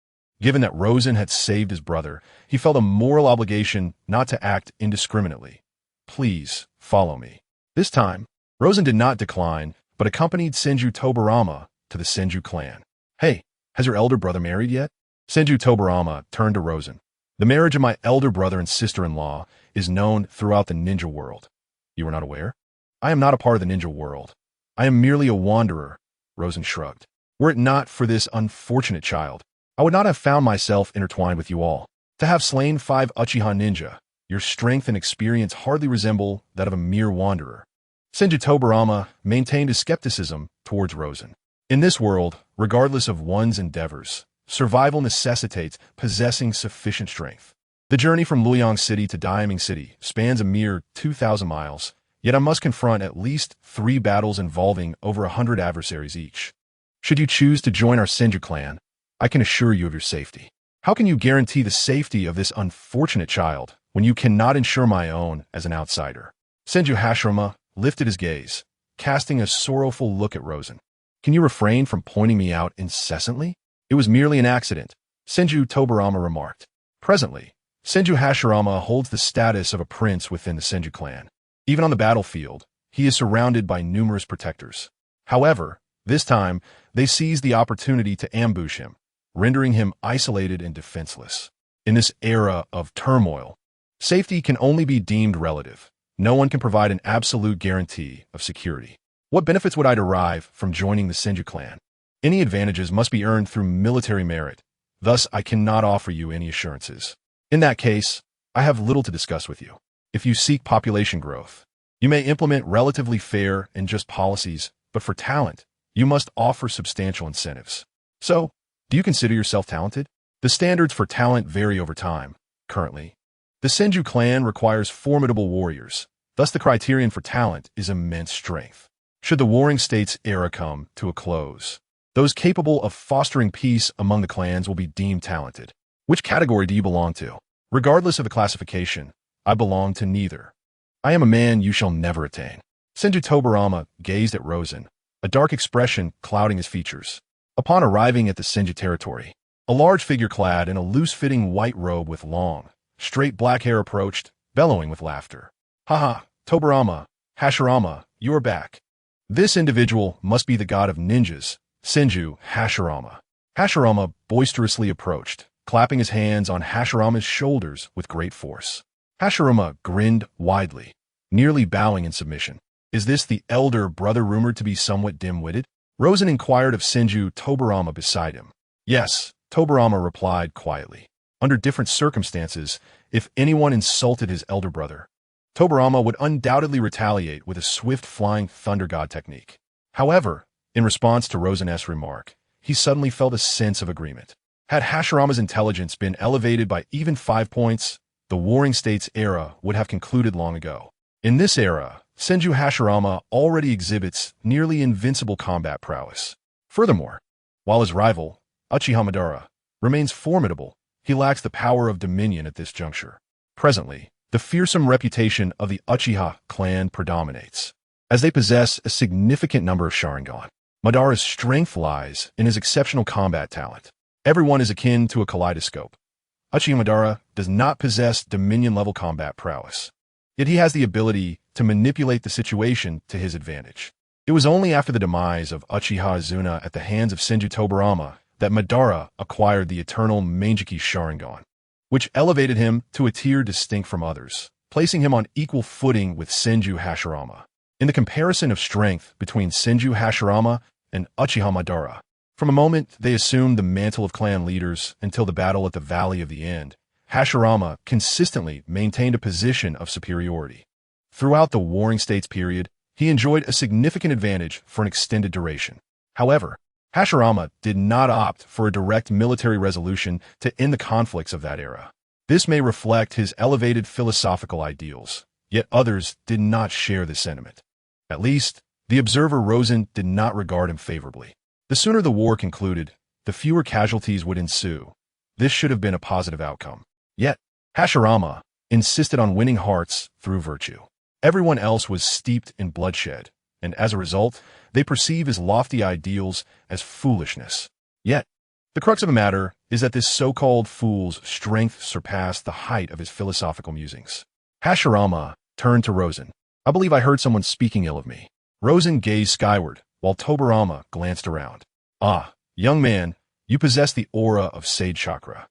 given that Rosen had saved his brother, he felt a moral obligation not to act indiscriminately. "Please, follow me." This time, Rosen did not decline, but accompanied Senju Tobarama to the Senju clan. "Hey, has your elder brother married yet?" Senju Tobarama turned to Rosen. "The marriage of my elder brother and sister-in-law is known throughout the ninja world. You were not aware?" "I am not a part of the ninja world. I am merely a wanderer," Rosen shrugged. "Were it not for this unfortunate child, I would not have found myself intertwined with you all. To have slain 5 Uchiha ninja, Your strength and experience hardly resemble that of a mere wanderer. Senju Tobarama maintained his skepticism towards Rosen. In this world, regardless of one's endeavors, survival necessitates possessing sufficient strength. The journey from Luoyang City to Diaming City spans a mere 2,000 miles, yet I must confront at least 3 battles involving over 100 adversaries each. Should you choose to join our Senju clan, I can assure you of your safety. How can you guarantee the safety of this unfortunate child when you cannot ensure my own as an outsider? Senju Hashirama lifted his gaze, casting a sorrowful look at Rosen. Can you refrain from pointing me out incessantly? It was merely an accident, Senju Tobarama remarked. Presently, Senju Hashirama holds the status of a prince within the Senju clan. Even on the battlefield, he is surrounded by numerous protectors. However, this time, they seized the opportunity to ambush him, rendering him isolated and defenseless. In this era of turmoil, safety can only be deemed relative. No one can provide an absolute guarantee of security. What benefits would I derive from joining the Senju clan? Any advantages must be earned through military merit. Thus, I cannot offer you any assurances. In that case, I have little to discuss with you. If you seek population growth, you may implement relatively fair and just policies, but for talent, you must offer substantial incentives. So, do you consider yourself talented? The standards for talent vary over time. Currently, the Senju clan requires formidable warriors. Thus, the criterion for talent is immense strength. Should the Warring States era come to a close, those capable of fostering peace among the clans will be deemed talented. Which category do you belong to? Regardless of the classification, I belong to neither. I am a man you shall never attain. Senju Tobarama gazed at Rosen, a dark expression clouding his features. Upon arriving at the Senju territory, a large figure clad in a loose-fitting white robe with long, straight black hair approached, bellowing with laughter. Haha, Tobarama, Hashirama, you are back. This individual must be the god of ninjas, Senju Hashirama. Hashirama boisterously approached, clapping his hands on Hashirama's shoulders with great force. Hashirama grinned widely, nearly bowing in submission. Is this the elder brother rumored to be somewhat dim-witted? Rosen inquired of Senju Tobarama beside him. Yes, Tobarama replied quietly. Under different circumstances, if anyone insulted his elder brother, Tobarama would undoubtedly retaliate with a swift flying thunder god technique. However, in response to Rosen's remark, he suddenly felt a sense of agreement. Had Hashirama's intelligence been elevated by even 5 points, the Warring States era would have concluded long ago. In this era, Senju Hashirama already exhibits nearly invincible combat prowess. Furthermore, while his rival, Uchiha Madara, remains formidable, he lacks the power of dominion at this juncture. Presently, the fearsome reputation of the Uchiha clan predominates, as they possess a significant number of Sharingan. Madara's strength lies in his exceptional combat talent. Everyone is akin to a kaleidoscope. Uchiha Madara does not possess dominion-level combat prowess, yet he has the ability to manipulate the situation to his advantage. It was only after the demise of Uchiha Azuna at the hands of Senju Tobarama that Madara acquired the eternal Mangeki Sharingan, which elevated him to a tier distinct from others, placing him on equal footing with Senju Hashirama. In the comparison of strength between Senju Hashirama and Uchiha Madara, from a moment they assumed the mantle of clan leaders until the battle at the Valley of the End, Hashirama consistently maintained a position of superiority. Throughout the Warring States period, he enjoyed a significant advantage for an extended duration. However, Hashirama did not opt for a direct military resolution to end the conflicts of that era. This may reflect his elevated philosophical ideals, yet others did not share this sentiment. At least, the observer Rosen did not regard him favorably. The sooner the war concluded, the fewer casualties would ensue. This should have been a positive outcome. Yet, Hashirama insisted on winning hearts through virtue. Everyone else was steeped in bloodshed, and as a result, they perceive his lofty ideals as foolishness. Yet, the crux of the matter is that this so-called fool's strength surpassed the height of his philosophical musings. Hashirama turned to Rosen. I believe I heard someone speaking ill of me. Rosen gazed skyward, while Tobarama glanced around. Ah, young man, you possess the aura of Sage Chakra.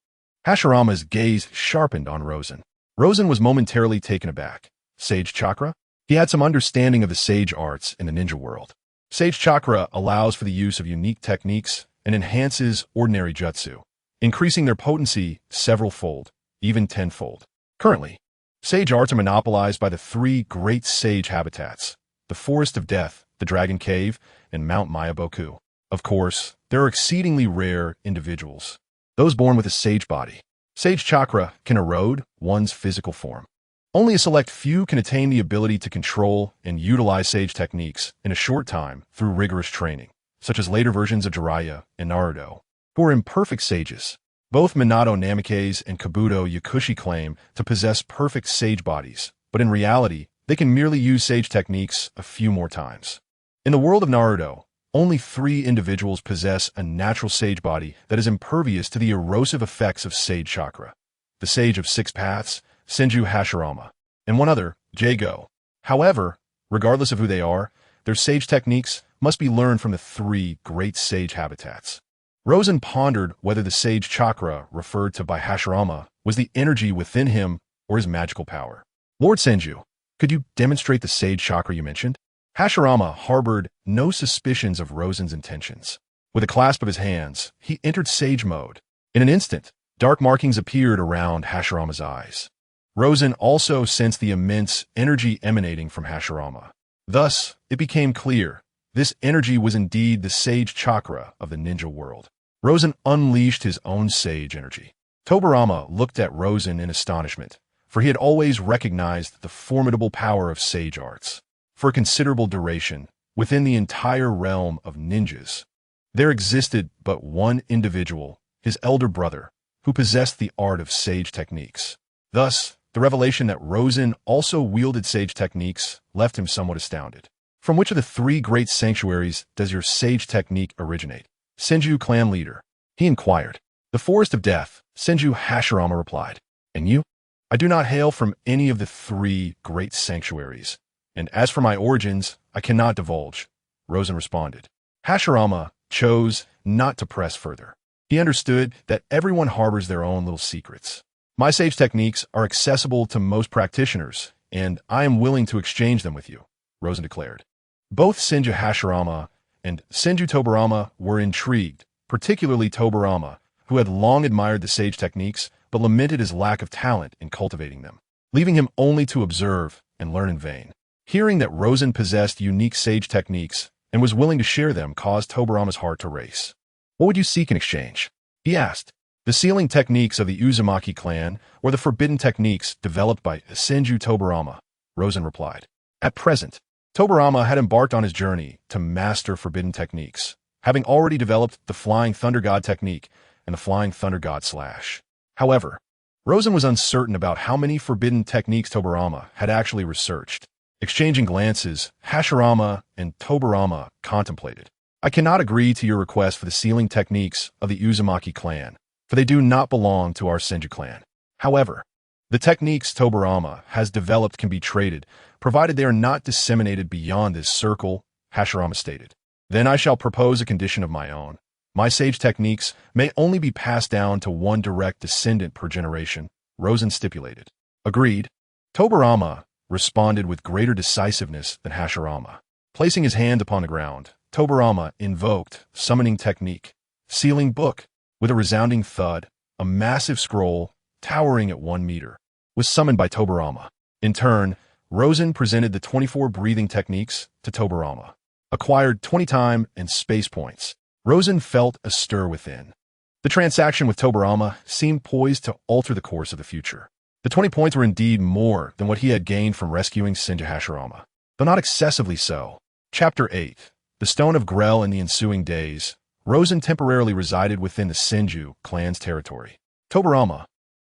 Hashirama's gaze sharpened on Rosen. Rosen was momentarily taken aback. Sage Chakra? He had some understanding of the sage arts in the ninja world. Sage Chakra allows for the use of unique techniques and enhances ordinary jutsu, increasing their potency several-fold, even tenfold. Currently, Sage arts are monopolized by the three great sage habitats: the Forest of Death, the Dragon Cave, and Mount Mayaboku. Of course, there are exceedingly rare individuals, those born with a sage body. Sage chakra can erode one's physical form. Only a select few can attain the ability to control and utilize sage techniques in a short time through rigorous training, such as later versions of Jiraiya and Naruto, who are imperfect sages. Both Minato Namikaze and Kabuto Yakushi claim to possess perfect sage bodies, but in reality, they can merely use sage techniques a few more times. In the world of Naruto, only 3 individuals possess a natural sage body that is impervious to the erosive effects of sage chakra: the Sage of Six Paths, Senju Hashirama, and one other, Jago. However, regardless of who they are, their sage techniques must be learned from the 3 great sage habitats. Rosen pondered whether the sage chakra referred to by Hashirama was the energy within him or his magical power. Lord Senju, could you demonstrate the sage chakra you mentioned? Hashirama harbored no suspicions of Rosen's intentions. With a clasp of his hands, he entered sage mode. In an instant, dark markings appeared around Hashirama's eyes. Rosen also sensed the immense energy emanating from Hashirama. Thus, it became clear this energy was indeed the sage chakra of the ninja world. Rosen unleashed his own sage energy. Tobirama looked at Rosen in astonishment, for he had always recognized the formidable power of sage arts. For a considerable duration, within the entire realm of ninjas, there existed but one individual, his elder brother, who possessed the art of sage techniques. Thus, the revelation that Rosen also wielded sage techniques left him somewhat astounded. From which of the 3 great sanctuaries does your sage technique originate? Senju clan leader, he inquired. The Forest of Death, Senju Hashirama replied. And you? I do not hail from any of the 3 great sanctuaries, and as for my origins, I cannot divulge, Rosen responded. Hashirama chose not to press further. He understood that everyone harbors their own little secrets. My sage techniques are accessible to most practitioners, and I am willing to exchange them with you, Rosen declared. Both Senju Hashirama and Senju Tobirama were intrigued, particularly Tobirama, who had long admired the sage techniques but lamented his lack of talent in cultivating them, leaving him only to observe and learn in vain. Hearing that Rosen possessed unique sage techniques and was willing to share them caused Tobirama's heart to race. What would you seek in exchange? He asked. The sealing techniques of the Uzumaki clan or the forbidden techniques developed by Senju Tobirama, Rosen replied. At present, Tobirama had embarked on his journey to master forbidden techniques, having already developed the Flying Thunder God technique and the Flying Thunder God Slash. However, Rosen was uncertain about how many forbidden techniques Tobirama had actually researched. Exchanging glances, Hashirama and Tobirama contemplated. I cannot agree to your request for the sealing techniques of the Uzumaki clan, for they do not belong to our Senju clan. However, the techniques Tobirama has developed can be traded, provided they are not disseminated beyond this circle, Hashirama stated. Then I shall propose a condition of my own. My sage techniques may only be passed down to one direct descendant per generation, Rosen stipulated. Agreed. Tobirama responded with greater decisiveness than Hashirama. Placing his hand upon the ground, Tobirama invoked summoning technique, sealing book. With a resounding thud, a massive scroll, towering at 1 meter, was summoned by Tobirama. In turn, Rosen presented the 24 breathing techniques to Tobirama. Acquired 20 time and space points, Rosen felt a stir within. The transaction with Tobirama seemed poised to alter the course of the future. The 20 points were indeed more than what he had gained from rescuing Senju Hashirama, though not excessively so. Chapter 8. The Stone of Grell. In the ensuing days, Rosen temporarily resided within the Senju clan's territory. Tobirama,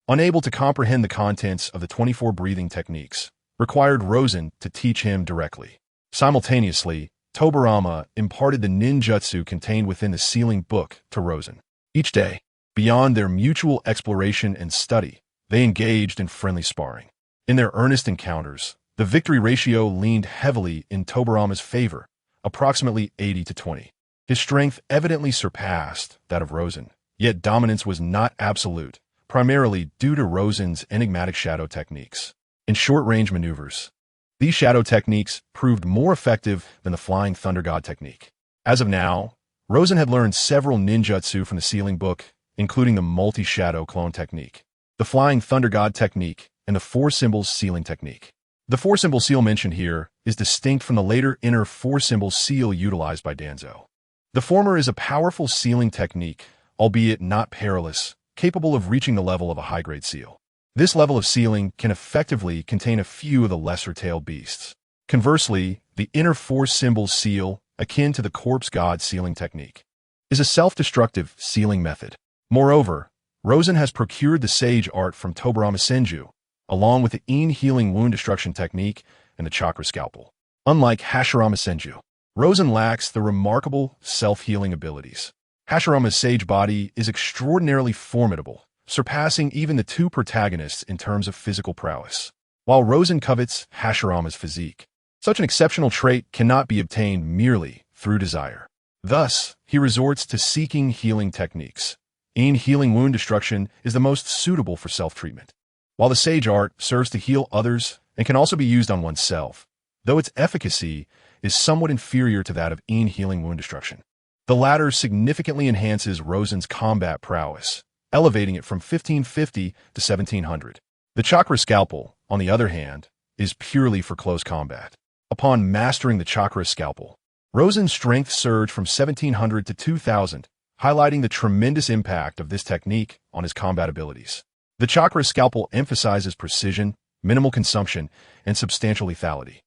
unable to comprehend the contents of the 24 breathing techniques, required Rosen to teach him directly. Simultaneously, Tobirama imparted the ninjutsu contained within the sealing book to Rosen. Each day, beyond their mutual exploration and study, they engaged in friendly sparring. In their earnest encounters, the victory ratio leaned heavily in Tobirama's favor, approximately 80-20. His strength evidently surpassed that of Rosen, yet dominance was not absolute, primarily due to Rosen's enigmatic shadow techniques. In short-range maneuvers, these shadow techniques proved more effective than the Flying Thunder God technique. As of now, Rosen had learned several ninjutsu from the sealing book, including the multi-shadow clone technique, the Flying Thunder God technique, and the four-symbol sealing technique. The four-symbol seal mentioned here is distinct from the later inner four-symbol seal utilized by Danzo. The former is a powerful sealing technique, albeit not perilous, capable of reaching the level of a high-grade seal. This level of sealing can effectively contain a few of the lesser-tailed beasts. Conversely, the inner four-symbol seal, akin to the corpse god sealing technique, is a self-destructive sealing method. Moreover, Rosen has procured the sage art from Tobarama Senju, along with the In healing wound destruction technique and the chakra scalpel. Unlike Hashirama Senju, Rosen lacks the remarkable self-healing abilities. Hashirama's sage body is extraordinarily formidable, surpassing even the two protagonists in terms of physical prowess, while Rosen covets Hashirama's physique. Such an exceptional trait cannot be obtained merely through desire. Thus, he resorts to seeking healing techniques. In healing wound destruction is the most suitable for self-treatment, while the sage art serves to heal others and can also be used on oneself, though its efficacy is somewhat inferior to that of In healing wound destruction. The latter significantly enhances Rosen's combat prowess, elevating it from 1550 to 1700. The chakra scalpel, on the other hand, is purely for close combat. Upon mastering the chakra scalpel, Rosen's strength surged from 1700 to 2000, highlighting the tremendous impact of this technique on his combat abilities. The chakra scalpel emphasizes precision, minimal consumption, and substantial lethality,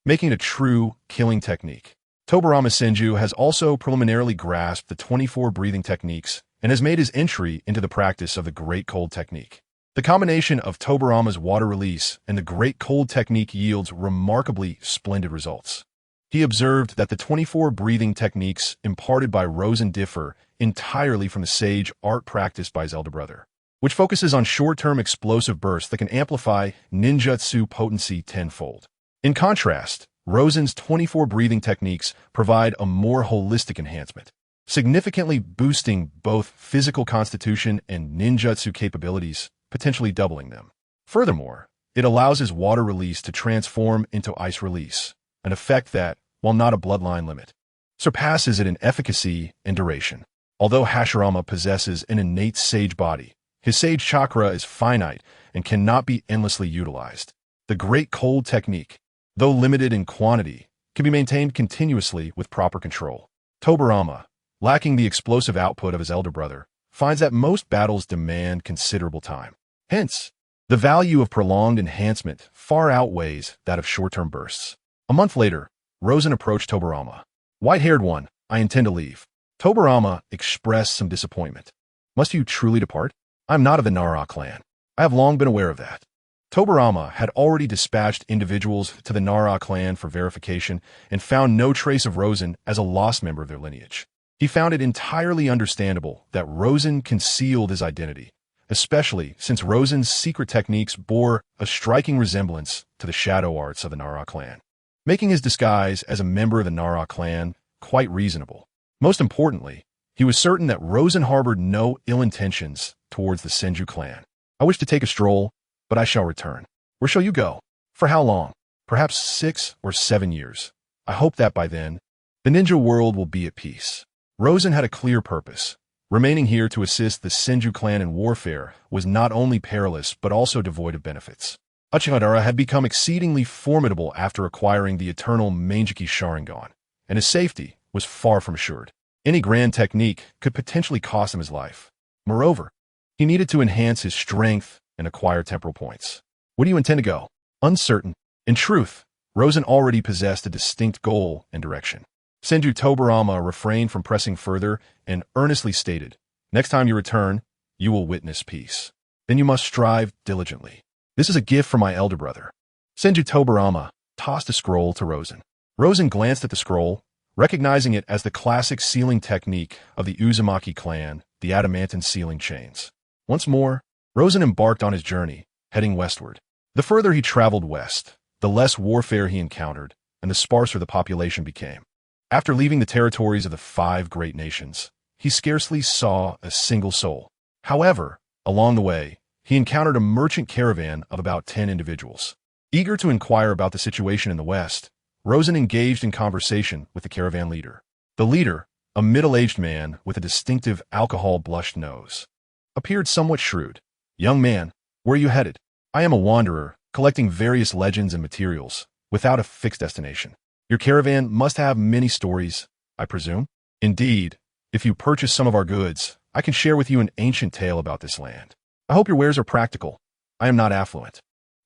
making it a true killing technique. Tobarama Senju has also preliminarily grasped the 24 breathing techniques and has made his entry into the practice of the Great Cold technique. The combination of Tobarama's water release and the Great Cold technique yields remarkably splendid results. He observed that the 24 breathing techniques imparted by Rosen differ entirely from the sage art practiced by his elder brother, which focuses on short-term explosive bursts that can amplify ninjutsu potency tenfold. In contrast, Rosen's 24 breathing techniques provide a more holistic enhancement, significantly boosting both physical constitution and ninjutsu capabilities, potentially doubling them. Furthermore, it allows his water release to transform into ice release, an effect that, while not a bloodline limit, surpasses it in efficacy and duration. Although Hashirama possesses an innate sage body, his sage chakra is finite and cannot be endlessly utilized. The Great Cold technique, though limited in quantity, can be maintained continuously with proper control. Tobarama, lacking the explosive output of his elder brother, finds that most battles demand considerable time. Hence, the value of prolonged enhancement far outweighs that of short-term bursts. A month later, Rosen approached Tobarama. "White-haired one, I intend to leave." Tobarama expressed some disappointment. "Must you truly depart? I am not of the Nara clan. I have long been aware of that." Tobarama had already dispatched individuals to the Nara clan for verification and found no trace of Rosen as a lost member of their lineage. He found it entirely understandable that Rosen concealed his identity, especially since Rosen's secret techniques bore a striking resemblance to the shadow arts of the Nara clan, making his disguise as a member of the Nara clan quite reasonable. Most importantly, he was certain that Rosen harbored no ill intentions towards the Senju clan. "I wish to take a stroll, but I shall return." "Where shall you go? For how long?" "Perhaps 6 or 7 years. I hope that by then, the ninja world will be at peace." Rosen had a clear purpose. Remaining here to assist the Senju clan in warfare was not only perilous but also devoid of benefits. Uchihara had become exceedingly formidable after acquiring the eternal Mangeki Sharingan, and his safety was far from assured. Any grand technique could potentially cost him his life. Moreover, he needed to enhance his strength and acquire temporal points. "Where do you intend to go?" Uncertain. In truth, Rosen already possessed a distinct goal and direction. Senju Tobarama refrained from pressing further and earnestly stated, "Next time you return, you will witness peace. Then you must strive diligently. This is a gift from my elder brother." Senju Tobarama tossed a scroll to Rosen. Rosen glanced at the scroll, recognizing it as the classic sealing technique of the Uzumaki clan, the adamantine sealing chains. Once more, Rosen embarked on his journey, heading westward. The further he traveled west, the less warfare he encountered, and the sparser the population became. After leaving the territories of the 5 great nations, he scarcely saw a single soul. However, along the way, he encountered a merchant caravan of about 10 individuals. Eager to inquire about the situation in the west, Rosen engaged in conversation with the caravan leader. The leader, a middle-aged man with a distinctive alcohol-blushed nose, appeared somewhat shrewd. "Young man, where are you headed?" I am a wanderer, collecting various legends and materials, without a fixed destination. Your caravan must have many stories, I presume? Indeed, if you purchase some of our goods, I can share with you an ancient tale about this land. I hope your wares are practical. I am not affluent.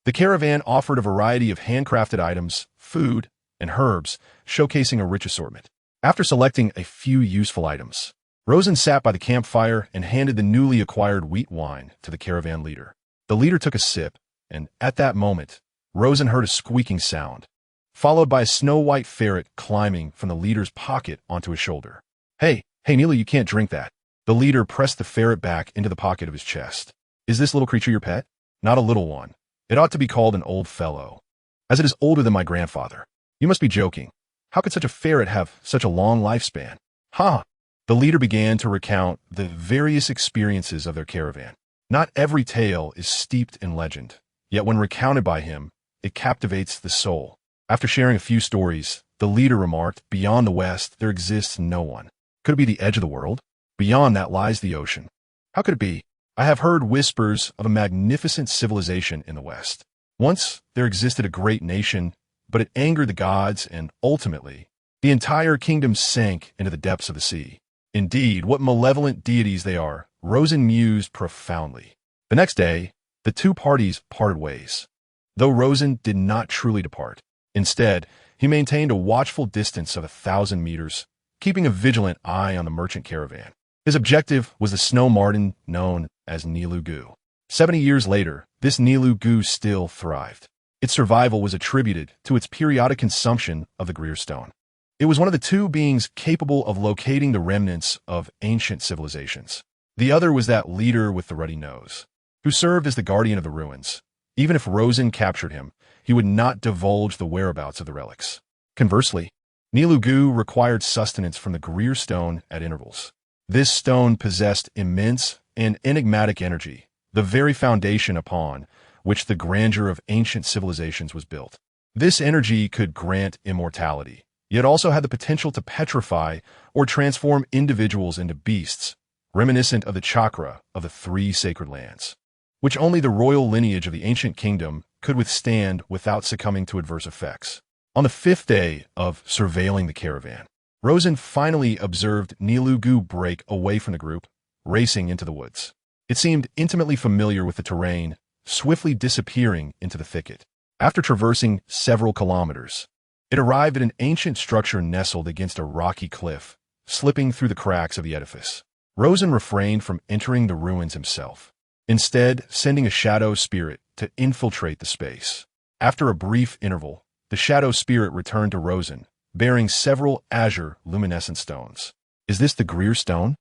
The caravan offered a variety of handcrafted items, food, and herbs, showcasing a rich assortment. After selecting a few useful items, Rosen sat by the campfire and handed the newly acquired wheat wine to the caravan leader. The leader took a sip, and at that moment, Rosen heard a squeaking sound, followed by a snow-white ferret climbing from the leader's pocket onto his shoulder. Hey, Neela, you can't drink that. The leader pressed the ferret back into the pocket of his chest. Is this little creature your pet? Not a little one. It ought to be called an old fellow, as it is older than my grandfather. You must be joking. How could such a ferret have such a long lifespan? Ha! The leader began to recount the various experiences of their caravan. Not every tale is steeped in legend, yet when recounted by him, it captivates the soul. After sharing a few stories, the leader remarked, beyond the west, there exists no one. Could it be the edge of the world? Beyond that lies the ocean. How could it be? I have heard whispers of a magnificent civilization in the west. Once there existed a great nation, but it angered the gods, and ultimately, the entire kingdom sank into the depths of the sea. Indeed, what malevolent deities they are, Rosen mused profoundly. The next day, the two parties parted ways. Though Rosen did not truly depart. Instead, he maintained a watchful distance of 1,000 meters, keeping a vigilant eye on the merchant caravan. His objective was the snow marten known as Nilu Gu. 70 years later, this Nilu Gu still thrived. Its survival was attributed to its periodic consumption of the Greer stone. It was one of the two beings capable of locating the remnants of ancient civilizations. The other was that leader with the ruddy nose, who served as the guardian of the ruins. Even if Rosen captured him, he would not divulge the whereabouts of the relics. Conversely, Nilu Gu required sustenance from the Greer stone at intervals. This stone possessed immense and enigmatic energy, the very foundation upon which the grandeur of ancient civilizations was built. This energy could grant immortality, yet also had the potential to petrify or transform individuals into beasts, reminiscent of the chakra of the three sacred lands, which only the royal lineage of the ancient kingdom could withstand without succumbing to adverse effects. On the 5th day of surveilling the caravan, Rosen finally observed Nilu Gu break away from the group, racing into the woods. It seemed intimately familiar with the terrain, swiftly disappearing into the thicket. After traversing several kilometers, it arrived at an ancient structure nestled against a rocky cliff, slipping through the cracks of the edifice. Rosen refrained from entering the ruins himself, instead sending a shadow spirit to infiltrate the space. After a brief interval, the shadow spirit returned to Rosen, bearing several azure luminescent stones. Is this the Greer stone?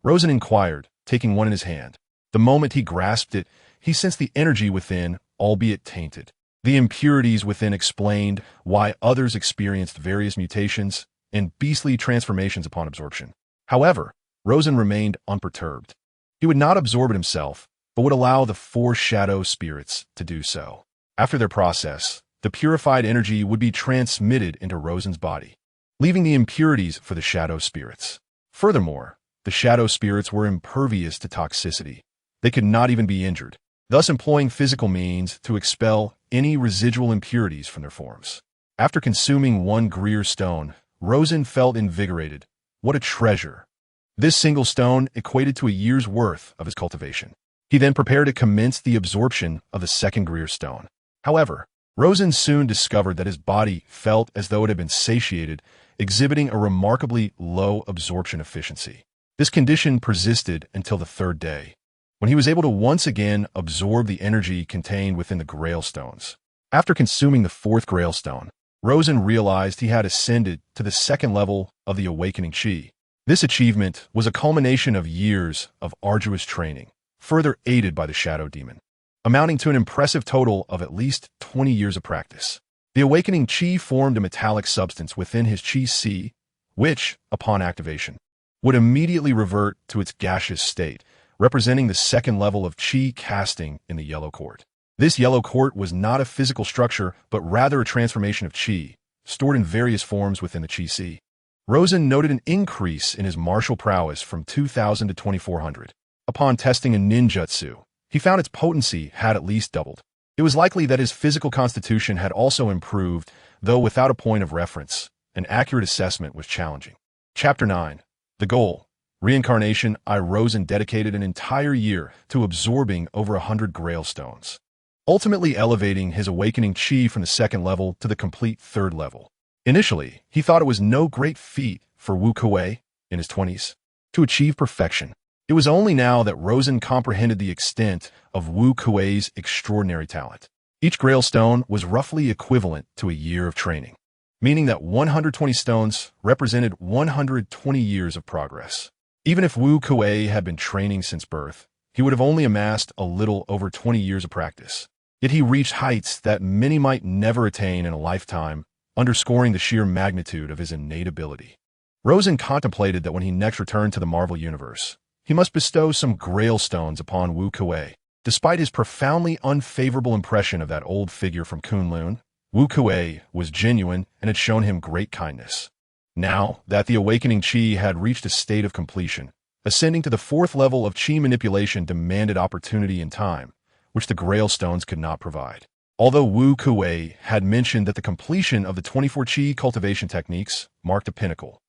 Rosen inquired, taking one in his hand. The moment he grasped it, he sensed the energy within, albeit tainted. The impurities within explained why others experienced various mutations and beastly transformations upon absorption. However, Rosen remained unperturbed. He would not absorb it himself, but would allow the 4 shadow spirits to do so. After their process, the purified energy would be transmitted into Rosen's body, leaving the impurities for the shadow spirits. Furthermore, the shadow spirits were impervious to toxicity. They could not even be injured, thus employing physical means to expel any residual impurities from their forms. After consuming 1 Greer stone, Rosen felt invigorated. What a treasure! This single stone equated to a year's worth of his cultivation. He then prepared to commence the absorption of the 2nd Greer stone. However, Rosen soon discovered that his body felt as though it had been satiated, exhibiting a remarkably low absorption efficiency. This condition persisted until the 3rd day, when he was able to once again absorb the energy contained within the Grail stones. After consuming the 4th Grail stone, Rosen realized he had ascended to the 2nd level of the awakening chi. This achievement was a culmination of years of arduous training, further aided by the shadow demon, amounting to an impressive total of at least 20 years of practice. The awakening chi formed a metallic substance within his chi si, which, upon activation, would immediately revert to its gaseous state, representing the 2nd level of chi casting in the yellow court. This yellow court was not a physical structure, but rather a transformation of chi, stored in various forms within the chi si. Rosen noted an increase in his martial prowess from 2,000 to 2,400. Upon testing a ninjutsu, he found its potency had at least doubled. It was likely that his physical constitution had also improved, though without a point of reference. An accurate assessment was challenging. Chapter 9. The Goal. Reincarnation. Rosen dedicated an entire year to absorbing over 100 Grail stones, ultimately elevating his awakening chi from the second level to the complete third level. Initially, he thought it was no great feat for Wu Kuei, in his 20s, to achieve perfection. It was only now that Rosen comprehended the extent of Wu Kuei's extraordinary talent. Each Grail stone was roughly equivalent to a year of training, meaning that 120 stones represented 120 years of progress. Even if Wu Kuei had been training since birth, he would have only amassed a little over 20 years of practice. Yet he reached heights that many might never attain in a lifetime, underscoring the sheer magnitude of his innate ability. Rosen contemplated that when he next returned to the Marvel Universe, he must bestow some Grail stones upon Wu Kuei. Despite his profoundly unfavorable impression of that old figure from Kunlun, Wu Kuei was genuine and had shown him great kindness. Now that the awakening chi had reached a state of completion, ascending to the fourth level of chi manipulation demanded opportunity and time, which the Grail stones could not provide. Although Wu Kuei had mentioned that the completion of the 24 chi cultivation techniques marked a pinnacle,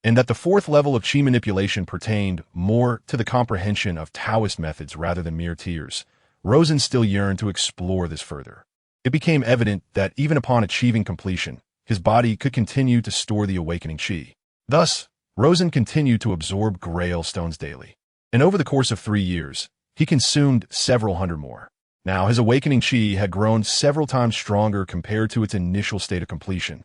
and that the fourth level of chi manipulation pertained more to the comprehension of Taoist methods rather than mere tears, Rosen still yearned to explore this further. It became evident that even upon achieving completion, his body could continue to store the awakening chi. Thus, Rosen continued to absorb Grail stones daily, and over the course of 3 years, he consumed several hundred more. Now, his awakening chi had grown several times stronger compared to its initial state of completion,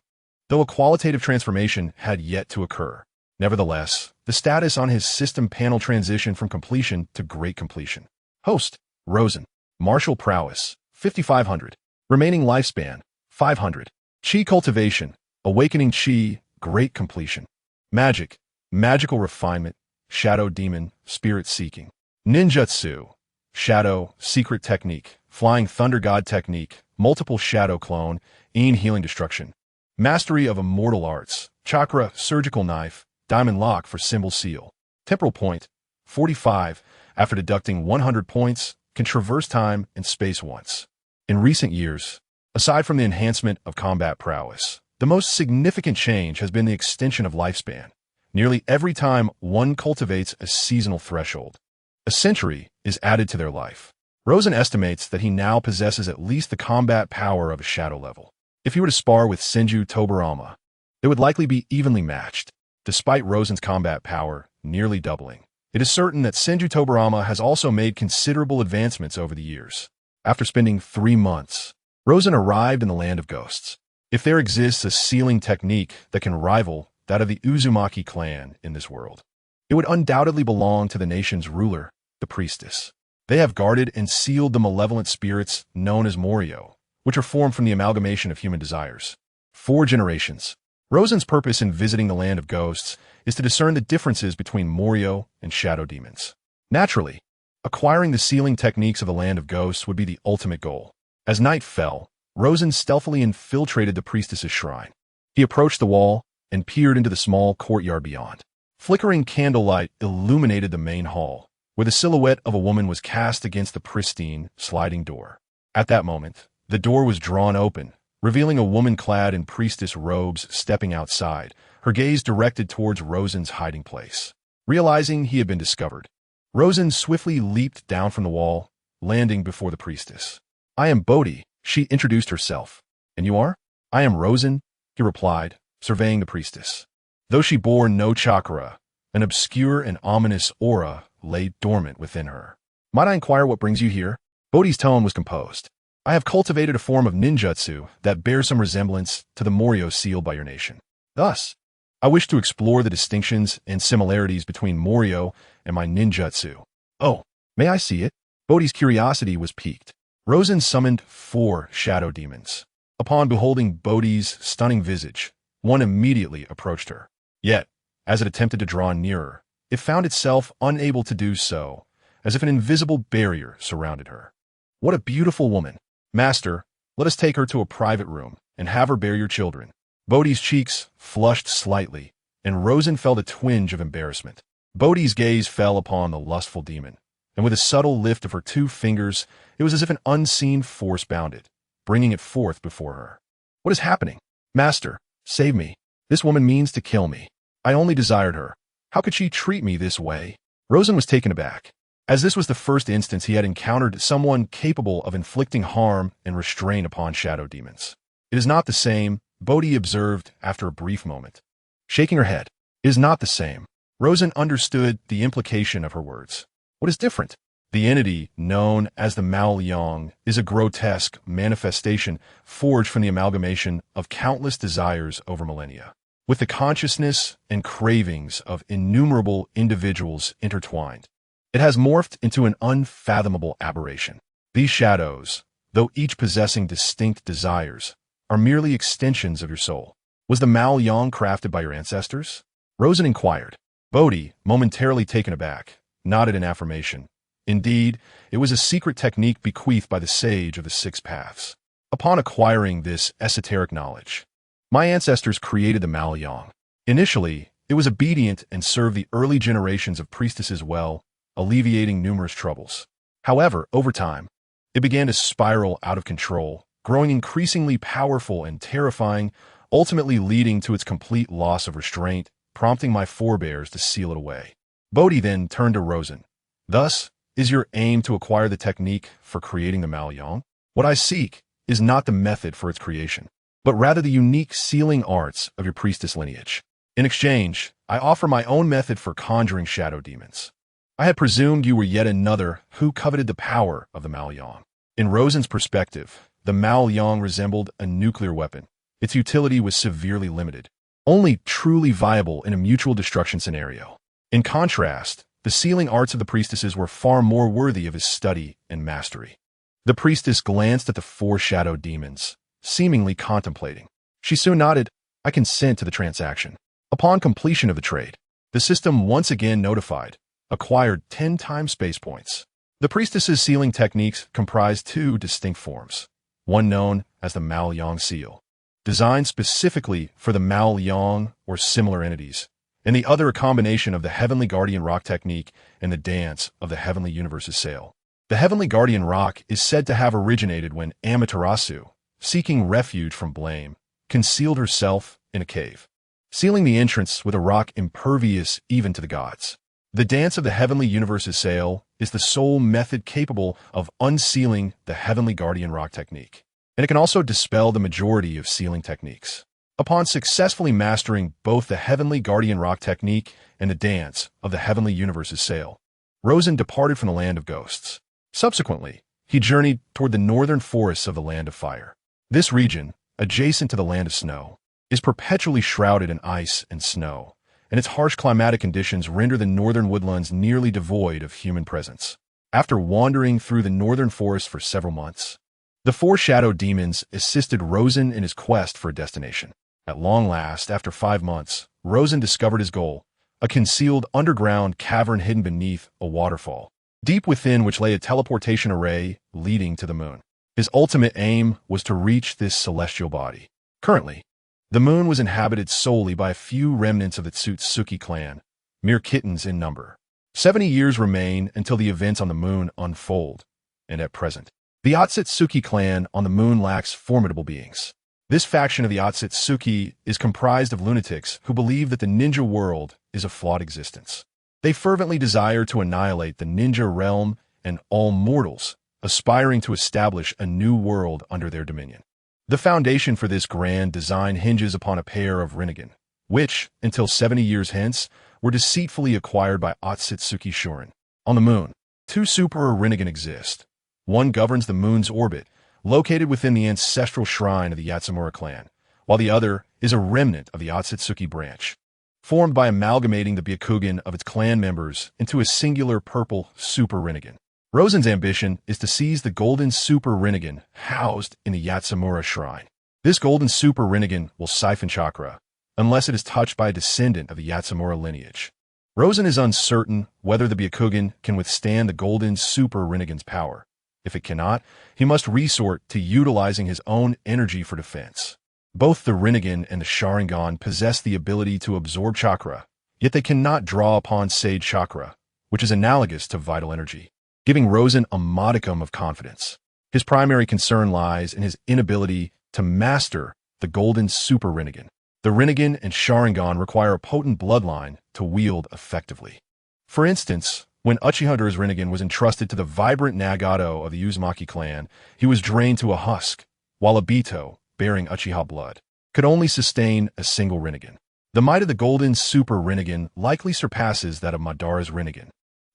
though a qualitative transformation had yet to occur. Nevertheless, the status on his system panel transitioned from completion to great completion. Host, Rosen. Martial prowess, 5,500. Remaining lifespan, 500. Chi cultivation, awakening chi, great completion. Magic, magical refinement, shadow demon, spirit seeking. Ninjutsu, shadow, secret technique, flying thunder god technique, multiple shadow clone, healing destruction. Mastery of immortal arts, chakra, surgical knife, diamond lock for symbol seal. Temporal point, 45, after deducting 100 points, can traverse time and space once. In recent years, aside from the enhancement of combat prowess, the most significant change has been the extension of lifespan. Nearly every time one cultivates a seasonal threshold, a century is added to their life. Rosen estimates that he now possesses at least the combat power of a shadow level. If he were to spar with Senju Tobarama, they would likely be evenly matched. Despite Rosen's combat power nearly doubling, it is certain that Senju Tobarama has also made considerable advancements over the years. After spending 3 months, Rosen arrived in the land of ghosts. If there exists a sealing technique that can rival that of the Uzumaki clan in this world, it would undoubtedly belong to the nation's ruler, the priestess. They have guarded and sealed the malevolent spirits known as Morio, which are formed from the amalgamation of human desires. 4 generations. Rosen's purpose in visiting the land of ghosts is to discern the differences between Morio and shadow demons. Naturally, acquiring the sealing techniques of the land of ghosts would be the ultimate goal. As night fell, Rosen stealthily infiltrated the priestess's shrine. He approached the wall and peered into the small courtyard beyond. Flickering candlelight illuminated the main hall, where the silhouette of a woman was cast against the pristine, sliding door. At that moment, the door was drawn open, revealing a woman clad in priestess robes stepping outside, her gaze directed towards Rosen's hiding place. Realizing he had been discovered, Rosen swiftly leaped down from the wall, landing before the priestess. "I am Bodhi," she introduced herself. "And you are?" "I am Rosen," he replied, surveying the priestess. Though she bore no chakra, an obscure and ominous aura lay dormant within her. "Might I inquire what brings you here?" Bodhi's tone was composed. "I have cultivated a form of ninjutsu that bears some resemblance to the Morio sealed by your nation. Thus, I wish to explore the distinctions and similarities between Morio and my ninjutsu." "Oh, may I see it?" Bodhi's curiosity was piqued. Rosen summoned 4 shadow demons. Upon beholding Bodhi's stunning visage, one immediately approached her. Yet, as it attempted to draw nearer, it found itself unable to do so, as if an invisible barrier surrounded her. "What a beautiful woman! Master, let us take her to a private room and have her bear your children." Bodhi's cheeks flushed slightly, and Rosen felt a twinge of embarrassment. Bodhi's gaze fell upon the lustful demon, and with a subtle lift of her 2 fingers, it was as if an unseen force bound it, bringing it forth before her. "What is happening? Master, save me. This woman means to kill me. I only desired her. How could she treat me this way?" Rosen was taken aback, as this was the first instance he had encountered someone capable of inflicting harm and restraint upon shadow demons. "It is not the same," Bodhi observed after a brief moment. Shaking her head, "It is not the same." Rosen understood the implication of her words. "What is different?" The entity, known as the Mal-Yang, is a grotesque manifestation forged from the amalgamation of countless desires over millennia, with the consciousness and cravings of innumerable individuals intertwined. It has morphed into an unfathomable aberration. These shadows, though each possessing distinct desires, are merely extensions of your soul. "Was the Mal-Yang crafted by your ancestors?" Rosen inquired. Bodhi, momentarily taken aback, nodded in affirmation. Indeed, it was a secret technique bequeathed by the sage of the 6 paths. Upon acquiring this esoteric knowledge, my ancestors created the Mal-Yang. Initially, it was obedient and served the early generations of priestesses well, alleviating numerous troubles. However, over time, it began to spiral out of control, growing increasingly powerful and terrifying, ultimately leading to its complete loss of restraint, prompting my forebears to seal it away. Bodhi then turned to Rosen. "Thus, is your aim to acquire the technique for creating the Mal-Yang? What I seek is not the method for its creation, but rather the unique sealing arts of your priestess lineage. In exchange, I offer my own method for conjuring shadow demons." I had presumed you were yet another who coveted the power of the Mal-Yang. In Rosen's perspective, the Mal-Yang resembled a nuclear weapon. Its utility was severely limited, only truly viable in a mutual destruction scenario. In contrast, the sealing arts of the priestesses were far more worthy of his study and mastery. The priestess glanced at the 4 shadow demons, seemingly contemplating. She soon nodded. "I consent to the transaction." Upon completion of the trade, the system once again notified, acquired 10 time space points. The priestess's sealing techniques comprised 2 distinct forms, one known as the Mal-Yang seal, designed specifically for the Mal-Yang or similar entities, and the other a combination of the Heavenly Guardian Rock technique and the dance of the Heavenly Universe's sail. The Heavenly Guardian Rock is said to have originated when Amaterasu, seeking refuge from blame, concealed herself in a cave, sealing the entrance with a rock impervious even to the gods. The dance of the Heavenly Universe's sail is the sole method capable of unsealing the Heavenly Guardian Rock technique, and it can also dispel the majority of sealing techniques. Upon successfully mastering both the Heavenly Guardian Rock technique and the dance of the Heavenly Universe's sail, Rosen departed from the land of ghosts. Subsequently, he journeyed toward the northern forests of the Land of Fire. This region, adjacent to the Land of Snow, is perpetually shrouded in ice and snow, and its harsh climatic conditions render the northern woodlands nearly devoid of human presence. After wandering through the northern forest for several months, the 4 shadow demons assisted Rosen in his quest for a destination. At long last, after 5 months, Rosen discovered his goal, a concealed underground cavern hidden beneath a waterfall, deep within which lay a teleportation array leading to the moon. His ultimate aim was to reach this celestial body. Currently, the moon was inhabited solely by a few remnants of the Tsutsuki clan, mere kittens in number. 70 years remain until the events on the moon unfold, and at present, the Otsutsuki clan on the moon lacks formidable beings. This faction of the Otsutsuki is comprised of lunatics who believe that the ninja world is a flawed existence. They fervently desire to annihilate the ninja realm and all mortals, aspiring to establish a new world under their dominion. The foundation for this grand design hinges upon a pair of Rinnegan, which, until 70 years hence, were deceitfully acquired by Otsutsuki Shuren. On the moon, 2 super Rinnegan exist. One governs the moon's orbit, located within the ancestral shrine of the Yatsumura clan, while the other is a remnant of the Otsutsuki branch, formed by amalgamating the Byakugan of its clan members into a singular purple Super Rinnegan. Rosen's ambition is to seize the golden Super Rinnegan housed in the Yatsumura shrine. This golden Super Rinnegan will siphon chakra, unless it is touched by a descendant of the Yatsumura lineage. Rosen is uncertain whether the Byakugan can withstand the golden Super Rinnegan's power. If it cannot, he must resort to utilizing his own energy for defense. Both the Rinnegan and the Sharingan possess the ability to absorb chakra, yet they cannot draw upon Sage chakra, which is analogous to vital energy. giving Rosen a modicum of confidence. His primary concern lies in his inability to master the golden super Rinnegan. The Rinnegan and Sharingan require a potent bloodline to wield effectively. For instance, when Uchiha's Rinnegan was entrusted to the vibrant Nagato of the Uzumaki clan, he was drained to a husk, while Obito, bearing Uchiha blood, could only sustain a single Rinnegan. The might of the golden super Rinnegan likely surpasses that of Madara's Rinnegan,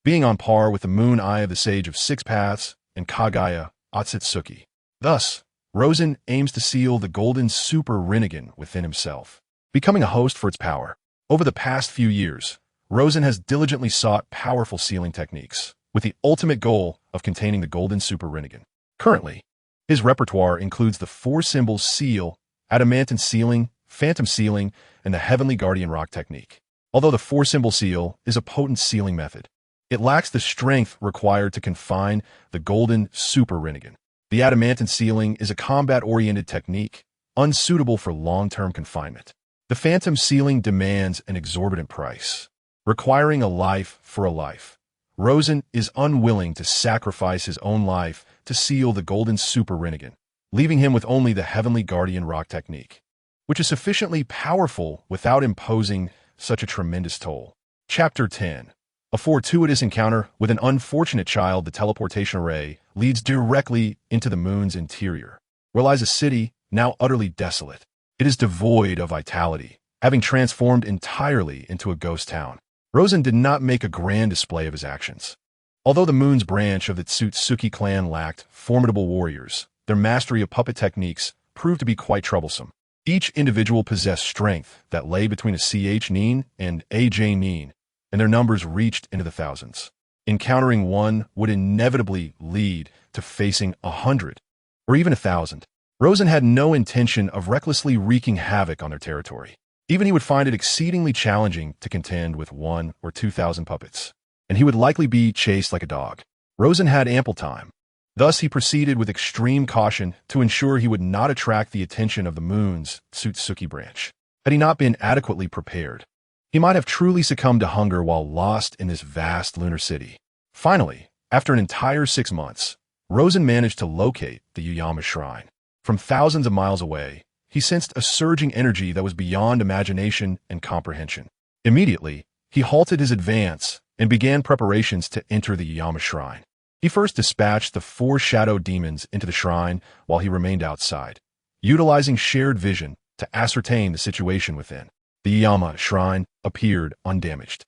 being on par with the moon eye of the Sage of Six Paths and Kagaya Otsutsuki. Thus, Rosen aims to seal the golden super Rinnegan within himself, becoming a host for its power. Over the past few years, Rosen has diligently sought powerful sealing techniques, with the ultimate goal of containing the golden super Rinnegan. Currently, his repertoire includes the four-symbol seal, adamantine sealing, phantom sealing, and the heavenly guardian rock technique. Although the four-symbol seal is a potent sealing method, it lacks the strength required to confine the golden super Rinnegan. The adamantine sealing is a combat-oriented technique, unsuitable for long-term confinement. The phantom sealing demands an exorbitant price, requiring a life for a life. Rosen is unwilling to sacrifice his own life to seal the golden super Rinnegan, leaving him with only the heavenly guardian rock technique, which is sufficiently powerful without imposing such a tremendous toll. Chapter 10. A fortuitous encounter with an unfortunate child. The teleportation array leads directly into the moon's interior, where lies a city now utterly desolate. It is devoid of vitality, having transformed entirely into a ghost town. Rosen did not make a grand display of his actions. Although the moon's branch of the Tsutsuki clan lacked formidable warriors, their mastery of puppet techniques proved to be quite troublesome. Each individual possessed strength that lay between a CH Nin and AJ Nin, and their numbers reached into the thousands. Encountering one would inevitably lead to facing 100, or even 1,000. Rosen had no intention of recklessly wreaking havoc on their territory. Even he would find it exceedingly challenging to contend with 1,000 or 2,000 puppets, and he would likely be chased like a dog. Rosen had ample time. Thus he proceeded with extreme caution to ensure he would not attract the attention of the moon's Tsutsuki branch. Had he not been adequately prepared, he might have truly succumbed to hunger while lost in this vast lunar city. Finally, after an entire 6 months, Rosen managed to locate the Yuyama Shrine. From thousands of miles away, he sensed a surging energy that was beyond imagination and comprehension. Immediately, he halted his advance and began preparations to enter the Yuyama Shrine. He first dispatched the 4 shadow demons into the shrine while he remained outside, utilizing shared vision to ascertain the situation within. The Yuyama Shrine appeared undamaged.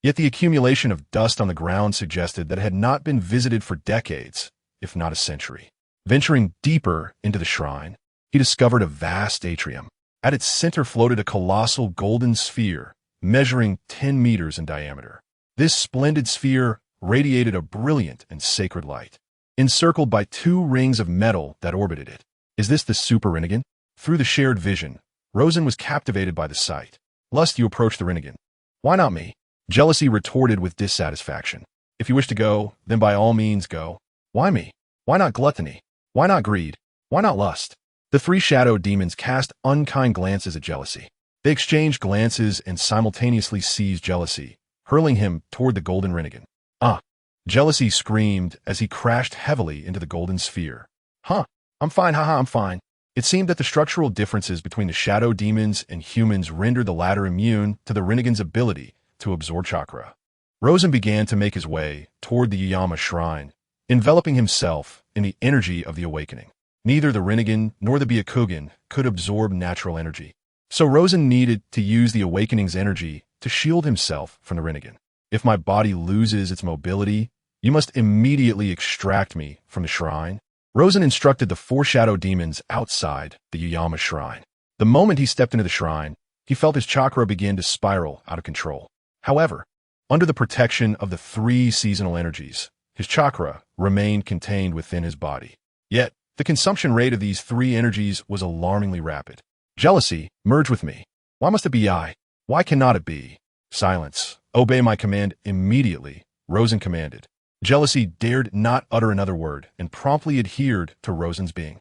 Yet the accumulation of dust on the ground suggested that it had not been visited for decades, if not a century. Venturing deeper into the shrine, he discovered a vast atrium. At its center floated a colossal golden sphere, measuring 10 meters in diameter. This splendid sphere radiated a brilliant and sacred light, encircled by 2 rings of metal that orbited it. Is this the Super Rinnegan? Through the shared vision, Rosen was captivated by the sight. Lust, you approach the Rinnegan. Why not me? Jealousy retorted with dissatisfaction. If you wish to go, then by all means go. Why me? Why not gluttony? Why not greed? Why not lust? The 3 shadow demons cast unkind glances at Jealousy. They exchanged glances and simultaneously seized Jealousy, hurling him toward the golden Rinnegan. Ah! Jealousy screamed as he crashed heavily into the golden sphere. I'm fine, haha, I'm fine. It seemed that the structural differences between the shadow demons and humans rendered the latter immune to the Rinnegan's ability to absorb chakra. Rosen began to make his way toward the Yuyama Shrine, enveloping himself in the energy of the awakening. Neither the Rinnegan nor the Byakugan could absorb natural energy, so Rosen needed to use the awakening's energy to shield himself from the Rinnegan. If my body loses its mobility, you must immediately extract me from the shrine. Rosen instructed the 4 shadow demons outside the Yuyama Shrine. The moment he stepped into the shrine, he felt his chakra begin to spiral out of control. However, under the protection of the 3 seasonal energies, his chakra remained contained within his body. Yet, the consumption rate of these 3 energies was alarmingly rapid. Jealousy, merge with me. Why must it be I? Why cannot it be? Silence. Obey my command immediately, Rosen commanded. Jealousy dared not utter another word and promptly adhered to Rosen's being.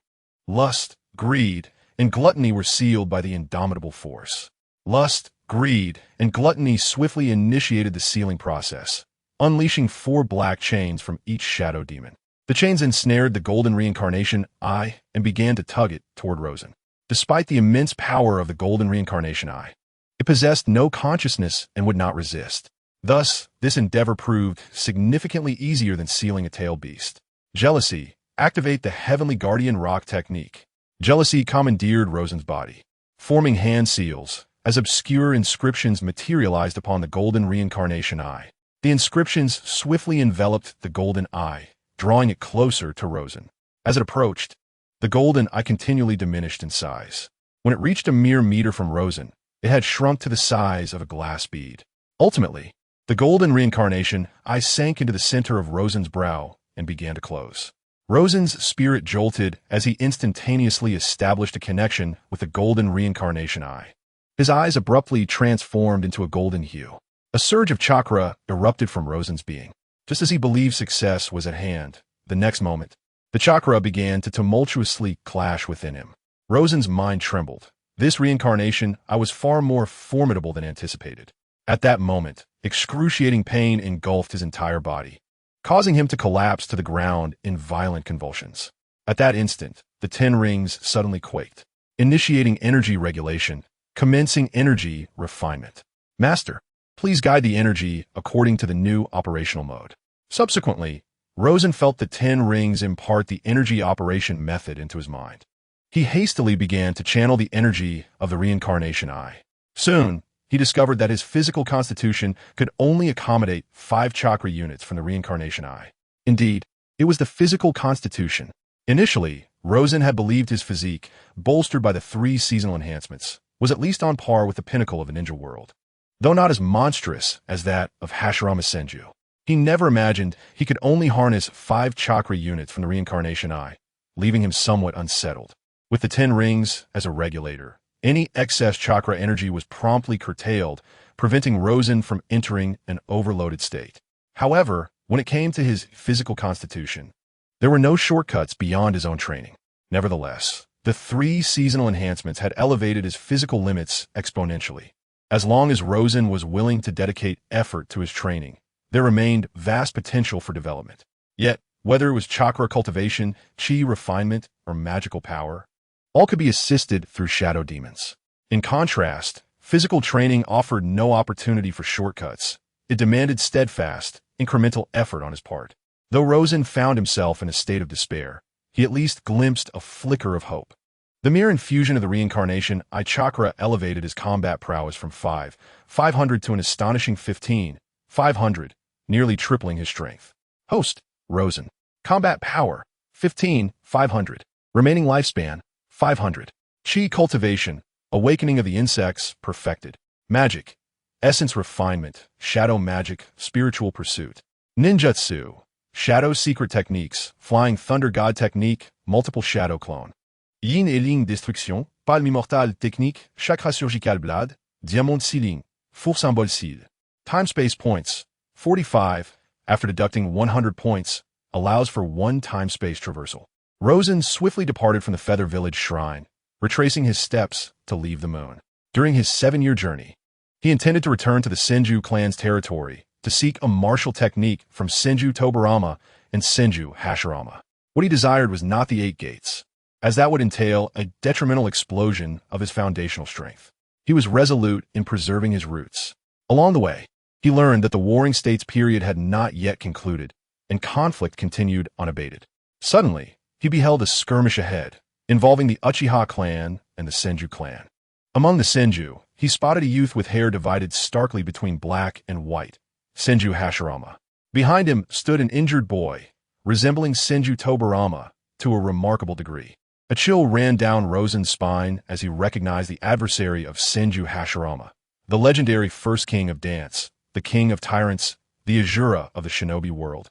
Lust, greed, and gluttony were sealed by the indomitable force. Lust, greed, and gluttony swiftly initiated the sealing process, unleashing 4 black chains from each shadow demon. The chains ensnared the golden reincarnation eye and began to tug it toward Rosen. Despite the immense power of the golden reincarnation eye, it possessed no consciousness and would not resist. Thus, this endeavor proved significantly easier than sealing a tail beast. Jealousy. Activate the Heavenly Guardian Rock technique. Jealousy commandeered Rosen's body, forming hand seals, as obscure inscriptions materialized upon the golden reincarnation eye. The inscriptions swiftly enveloped the golden eye, drawing it closer to Rosen. As it approached, the golden eye continually diminished in size. When it reached a mere meter from Rosen, it had shrunk to the size of a glass bead. Ultimately, the golden reincarnation eye sank into the center of Rosen's brow and began to close. Rosen's spirit jolted as he instantaneously established a connection with the golden reincarnation eye. His eyes abruptly transformed into a golden hue. A surge of chakra erupted from Rosen's being. Just as he believed success was at hand, the next moment, the chakra began to tumultuously clash within him. Rosen's mind trembled. This reincarnation eye was far more formidable than anticipated. At that moment, excruciating pain engulfed his entire body, causing him to collapse to the ground in violent convulsions. At that instant, the 10 rings suddenly quaked, initiating energy regulation, commencing energy refinement. Master, please guide the energy according to the new operational mode. Subsequently, Rosen felt the 10 rings impart the energy operation method into his mind. He hastily began to channel the energy of the reincarnation eye. Soon, he discovered that his physical constitution could only accommodate 5 chakra units from the reincarnation eye. Indeed, it was the physical constitution. Initially, Rosen had believed his physique, bolstered by the 3 seasonal enhancements, was at least on par with the pinnacle of a ninja world, though not as monstrous as that of Hashirama Senju. He never imagined he could only harness 5 chakra units from the reincarnation eye, leaving him somewhat unsettled. With the 10 rings as a regulator, any excess chakra energy was promptly curtailed, preventing Rosen from entering an overloaded state. However, when it came to his physical constitution, there were no shortcuts beyond his own training. Nevertheless, the 3 seasonal enhancements had elevated his physical limits exponentially. As long as Rosen was willing to dedicate effort to his training, there remained vast potential for development. Yet, whether it was chakra cultivation, chi refinement, or magical power, all could be assisted through shadow demons. In contrast, physical training offered no opportunity for shortcuts. It demanded steadfast, incremental effort on his part. Though Rosen found himself in a state of despair, he at least glimpsed a flicker of hope. The mere infusion of the reincarnation eye chakra elevated his combat prowess from 500 to an astonishing 500, nearly tripling his strength. Host, Rosen. Combat power, 500. Remaining lifespan, 500. Chi cultivation, awakening of the insects, perfected. Magic, essence refinement, shadow magic, spiritual pursuit. Ninjutsu, shadow secret techniques, flying thunder god technique, multiple shadow clone. Yin et Ling destruction, palme immortale technique, chakra surgical blade, diamant ceiling, four symbole seal. Time-space points, 45, after deducting 100 points, allows for 1 time-space traversal. Rosen swiftly departed from the Feather Village Shrine, retracing his steps to leave the moon. During his 7-year journey, he intended to return to the Senju clan's territory to seek a martial technique from Senju Tobarama and Senju Hashirama. What he desired was not the 8 gates, as that would entail a detrimental explosion of his foundational strength. He was resolute in preserving his roots. Along the way, he learned that the Warring States period had not yet concluded, and conflict continued unabated. Suddenly, he beheld a skirmish ahead, involving the Uchiha clan and the Senju clan. Among the Senju, he spotted a youth with hair divided starkly between black and white, Senju Hashirama. Behind him stood an injured boy, resembling Senju Tobarama to a remarkable degree. A chill ran down Rosen's spine as he recognized the adversary of Senju Hashirama, the legendary first king of dance, the king of tyrants, the Azura of the shinobi world.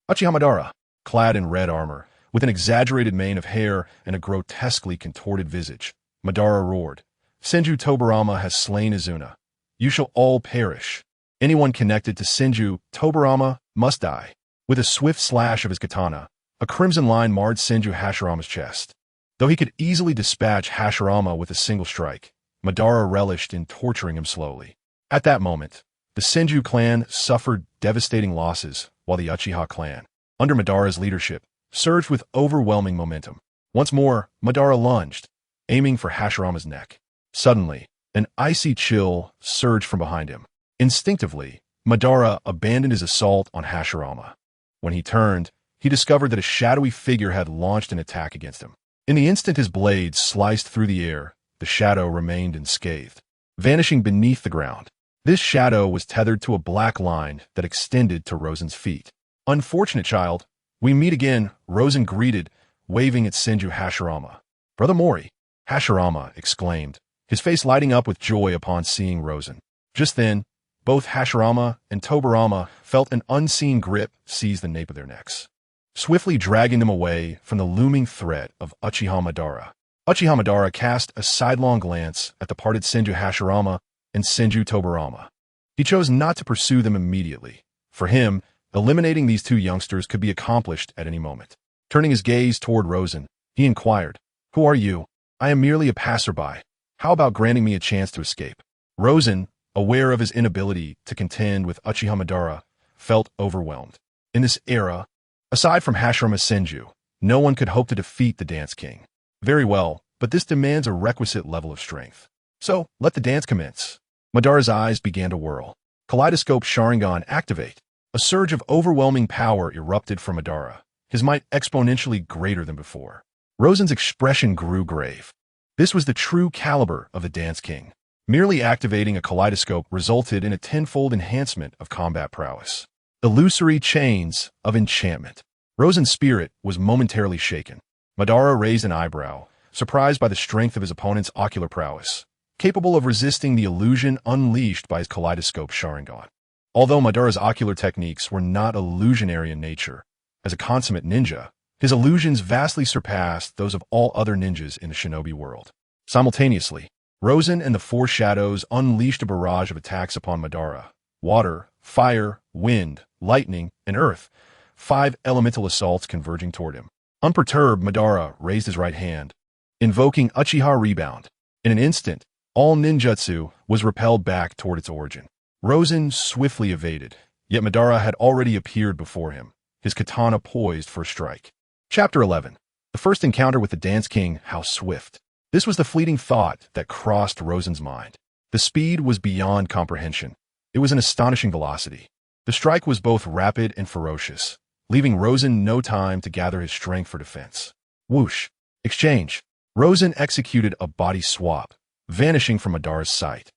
Uchiha Madara, clad in red armor, with an exaggerated mane of hair and a grotesquely contorted visage, Madara roared, "Senju Tobarama has slain Izuna. You shall all perish. Anyone connected to Senju Tobarama must die." With a swift slash of his katana, a crimson line marred Senju Hashirama's chest. Though he could easily dispatch Hashirama with a single strike, Madara relished in torturing him slowly. At that moment, The Senju clan suffered devastating losses, while the Uchiha clan, under Madara's leadership, surged with overwhelming momentum. Once more, Madara lunged, aiming for Hashirama's neck. Suddenly, an icy chill surged from behind him. Instinctively, Madara abandoned his assault on Hashirama. When he turned, he discovered that a shadowy figure had launched an attack against him. In the instant his blade sliced through the air, the shadow remained unscathed, vanishing beneath the ground. This shadow was tethered to a black line that extended to Rosen's feet. "Unfortunate child, we meet again," Rosen greeted, waving at Senju Hashirama. "Brother Mori," Hashirama exclaimed, his face lighting up with joy upon seeing Rosen. Just then, both Hashirama and Tobirama felt an unseen grip seize the nape of their necks, swiftly dragging them away from the looming threat of Uchiha Madara. Uchiha Madara cast a sidelong glance at the parted Senju Hashirama and Senju Tobirama. He chose not to pursue them immediately. For him, eliminating these two youngsters could be accomplished at any moment. Turning his gaze toward Rosen, he inquired, "Who are you?" "I am merely a passerby. How about granting me a chance to escape?" Rosen, aware of his inability to contend with Uchiha Madara, felt overwhelmed. In this era, aside from Hashirama Senju, no one could hope to defeat the Dance King. Very well, but this demands a requisite level of strength. So, let the dance commence. Madara's eyes began to whirl. Kaleidoscope Sharingan activate. A surge of overwhelming power erupted from Madara, his might exponentially greater than before. Rosen's expression grew grave. This was the true caliber of the Dance King. Merely activating a kaleidoscope resulted in a tenfold enhancement of combat prowess. Illusory chains of enchantment. Rosen's spirit was momentarily shaken. Madara raised an eyebrow, surprised by the strength of his opponent's ocular prowess, capable of resisting the illusion unleashed by his kaleidoscope Sharingan. Although Madara's ocular techniques were not illusionary in nature, as a consummate ninja, his illusions vastly surpassed those of all other ninjas in the shinobi world. Simultaneously, Rosen and the Four Shadows unleashed a barrage of attacks upon Madara. Water, fire, wind, lightning, and earth. 5 elemental assaults converging toward him. Unperturbed, Madara raised his right hand, invoking Uchiha Rebound. In an instant, all ninjutsu was repelled back toward its origin. Rosen swiftly evaded, yet Madara had already appeared before him, his katana poised for a strike. Chapter 11. The first encounter with the Dance King, how swift. This was the fleeting thought that crossed Rosen's mind. The speed was beyond comprehension. It was an astonishing velocity. The strike was both rapid and ferocious, leaving Rosen no time to gather his strength for defense. Whoosh. Exchange. Rosen executed a body swap, vanishing from Madara's sight.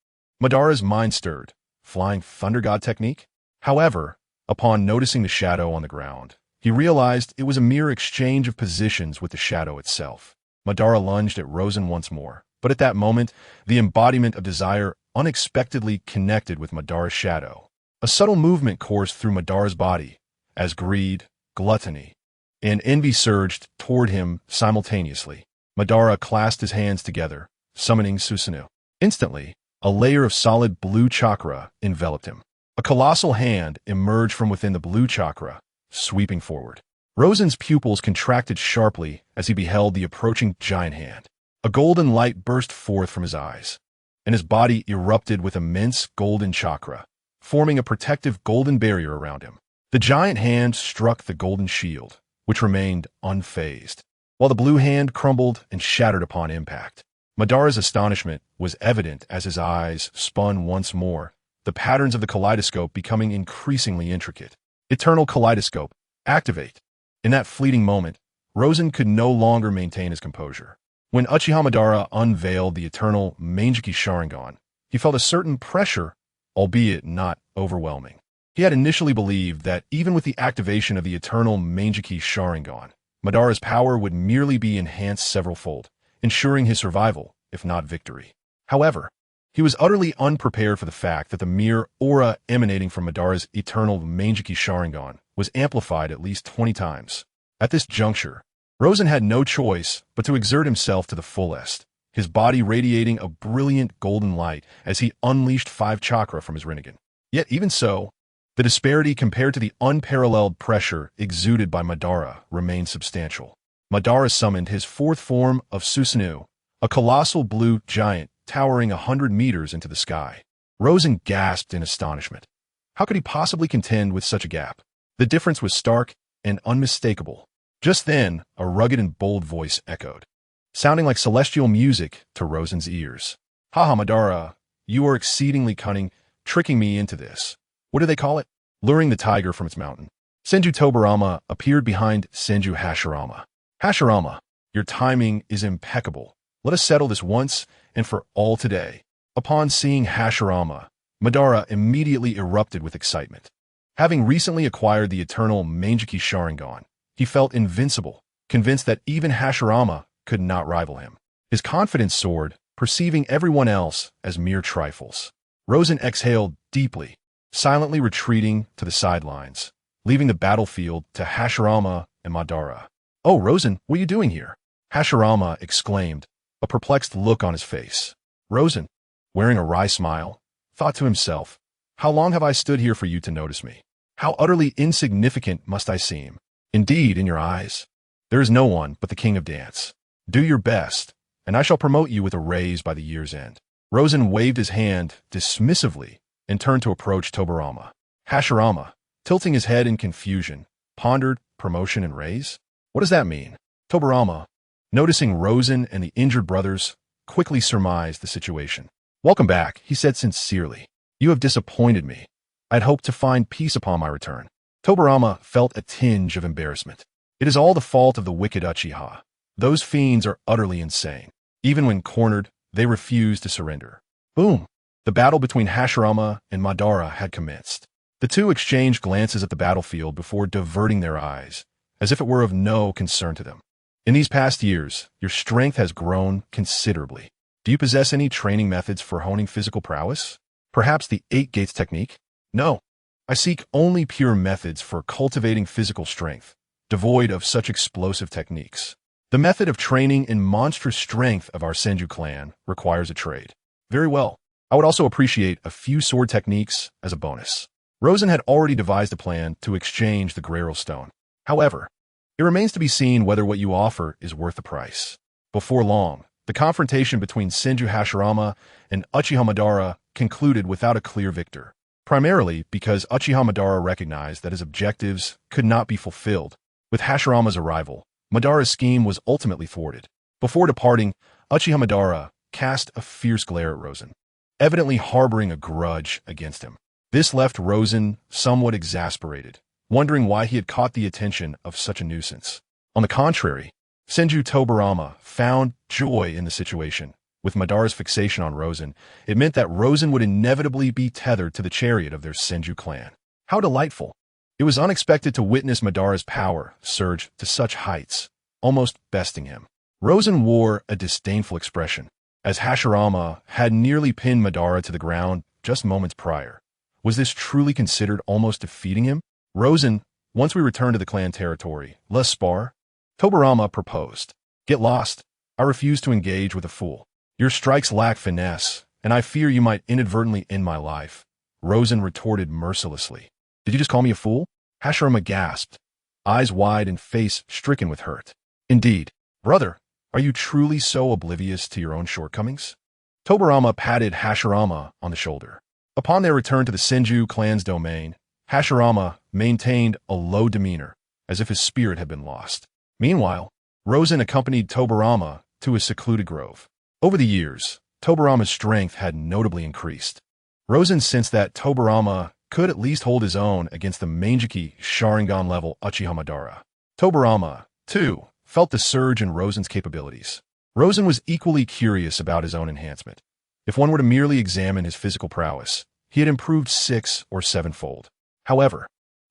Madara's mind stirred. Flying Thunder God technique? However, upon noticing the shadow on the ground, he realized it was a mere exchange of positions with the shadow itself. Madara lunged at Rosen once more, but at that moment, the embodiment of desire unexpectedly connected with Madara's shadow. A subtle movement coursed through Madara's body, as greed, gluttony, and envy surged toward him simultaneously. Madara clasped his hands together, summoning Susanoo. Instantly, a layer of solid blue chakra enveloped him. A colossal hand emerged from within the blue chakra, sweeping forward. Rosen's pupils contracted sharply as he beheld the approaching giant hand. A golden light burst forth from his eyes, and his body erupted with immense golden chakra, forming a protective golden barrier around him. The giant hand struck the golden shield, which remained unfazed, while the blue hand crumbled and shattered upon impact. Madara's astonishment was evident as his eyes spun once more, the patterns of the kaleidoscope becoming increasingly intricate. Eternal Kaleidoscope, activate. In that fleeting moment, Rosen could no longer maintain his composure. When Uchiha Madara unveiled the eternal Meijiki Sharingan, he felt a certain pressure, albeit not overwhelming. He had initially believed that even with the activation of the eternal Meijiki Sharingan, Madara's power would merely be enhanced several-fold, ensuring his survival, if not victory. However, he was utterly unprepared for the fact that the mere aura emanating from Madara's eternal Meijiki Sharingan was amplified at least 20 times. At this juncture, Rosen had no choice but to exert himself to the fullest, his body radiating a brilliant golden light as he unleashed 5 chakra from his Rinnegan. Yet even so, the disparity compared to the unparalleled pressure exuded by Madara remained substantial. Madara summoned his 4th form of Susanoo, a colossal blue giant towering 100 meters into the sky. Rosen gasped in astonishment. How could he possibly contend with such a gap? The difference was stark and unmistakable. Just then, a rugged and bold voice echoed, sounding like celestial music to Rosen's ears. "Haha, Madara, you are exceedingly cunning, tricking me into this. What do they call it? Luring the tiger from its mountain." Senju Tobirama appeared behind Senju Hashirama. "Hashirama, your timing is impeccable. Let us settle this once and for all today." Upon seeing Hashirama, Madara immediately erupted with excitement. Having recently acquired the eternal Manjiki Sharingan, he felt invincible, convinced that even Hashirama could not rival him. His confidence soared, perceiving everyone else as mere trifles. Rosen exhaled deeply, silently retreating to the sidelines, leaving the battlefield to Hashirama and Madara. "Oh, Rosen, what are you doing here?" Hashirama exclaimed, a perplexed look on his face. Rosen, wearing a wry smile, thought to himself, "How long have I stood here for you to notice me? How utterly insignificant must I seem? Indeed, in your eyes, there is no one but the king of dance. Do your best, and I shall promote you with a raise by the year's end." Rosen waved his hand dismissively and turned to approach Tobirama. Hashirama, tilting his head in confusion, pondered promotion and raise? What does that mean? Tobirama, noticing Rosen and the injured brothers, quickly surmised the situation. "Welcome back," he said sincerely. "You have disappointed me. I'd hoped to find peace upon my return." Tobirama felt a tinge of embarrassment. It is all the fault of the wicked Uchiha. Those fiends are utterly insane. Even when cornered, they refuse to surrender. Boom! The battle between Hashirama and Madara had commenced. The two exchanged glances at the battlefield before diverting their eyes, as if it were of no concern to them. "In these past years, your strength has grown considerably. Do you possess any training methods for honing physical prowess? Perhaps the 8 gates technique?" "No. I seek only pure methods for cultivating physical strength, devoid of such explosive techniques. The method of training in monstrous strength of our Senju clan requires a trade." "Very well. I would also appreciate a few sword techniques as a bonus." Rosen had already devised a plan to exchange the Grail Stone. However, it remains to be seen whether what you offer is worth the price. Before long, the confrontation between Senju Hashirama and Uchiha Madara concluded without a clear victor, primarily because Uchiha Madara recognized that his objectives could not be fulfilled. With Hashirama's arrival, Madara's scheme was ultimately thwarted. Before departing, Uchiha Madara cast a fierce glare at Rosen, evidently harboring a grudge against him. This left Rosen somewhat exasperated, wondering why he had caught the attention of such a nuisance. On the contrary, Senju Tobirama found joy in the situation. With Madara's fixation on Rosen, it meant that Rosen would inevitably be tethered to the chariot of their Senju clan. How delightful! It was unexpected to witness Madara's power surge to such heights, almost besting him. Rosen wore a disdainful expression, as Hashirama had nearly pinned Madara to the ground just moments prior. Was this truly considered almost defeating him? "Rosen, once we return to the clan territory, let's spar?" Tobirama proposed. "Get lost. I refuse to engage with a fool. Your strikes lack finesse, and I fear you might inadvertently end my life." Rosen retorted mercilessly. "Did you just call me a fool?" Hashirama gasped, eyes wide and face stricken with hurt. "Indeed. Brother, are you truly so oblivious to your own shortcomings?" Tobirama patted Hashirama on the shoulder. Upon their return to the Senju clan's domain, Hashirama maintained a low demeanor, as if his spirit had been lost. Meanwhile, Rosen accompanied Tobirama to a secluded grove. Over the years, Tobirama's strength had notably increased. Rosen sensed that Tobirama could at least hold his own against the Manjiki Sharingan-level Uchiha Madara. Tobirama, too, felt the surge in Rosen's capabilities. Rosen was equally curious about his own enhancement. If one were to merely examine his physical prowess, he had improved 6 or 7-fold. However,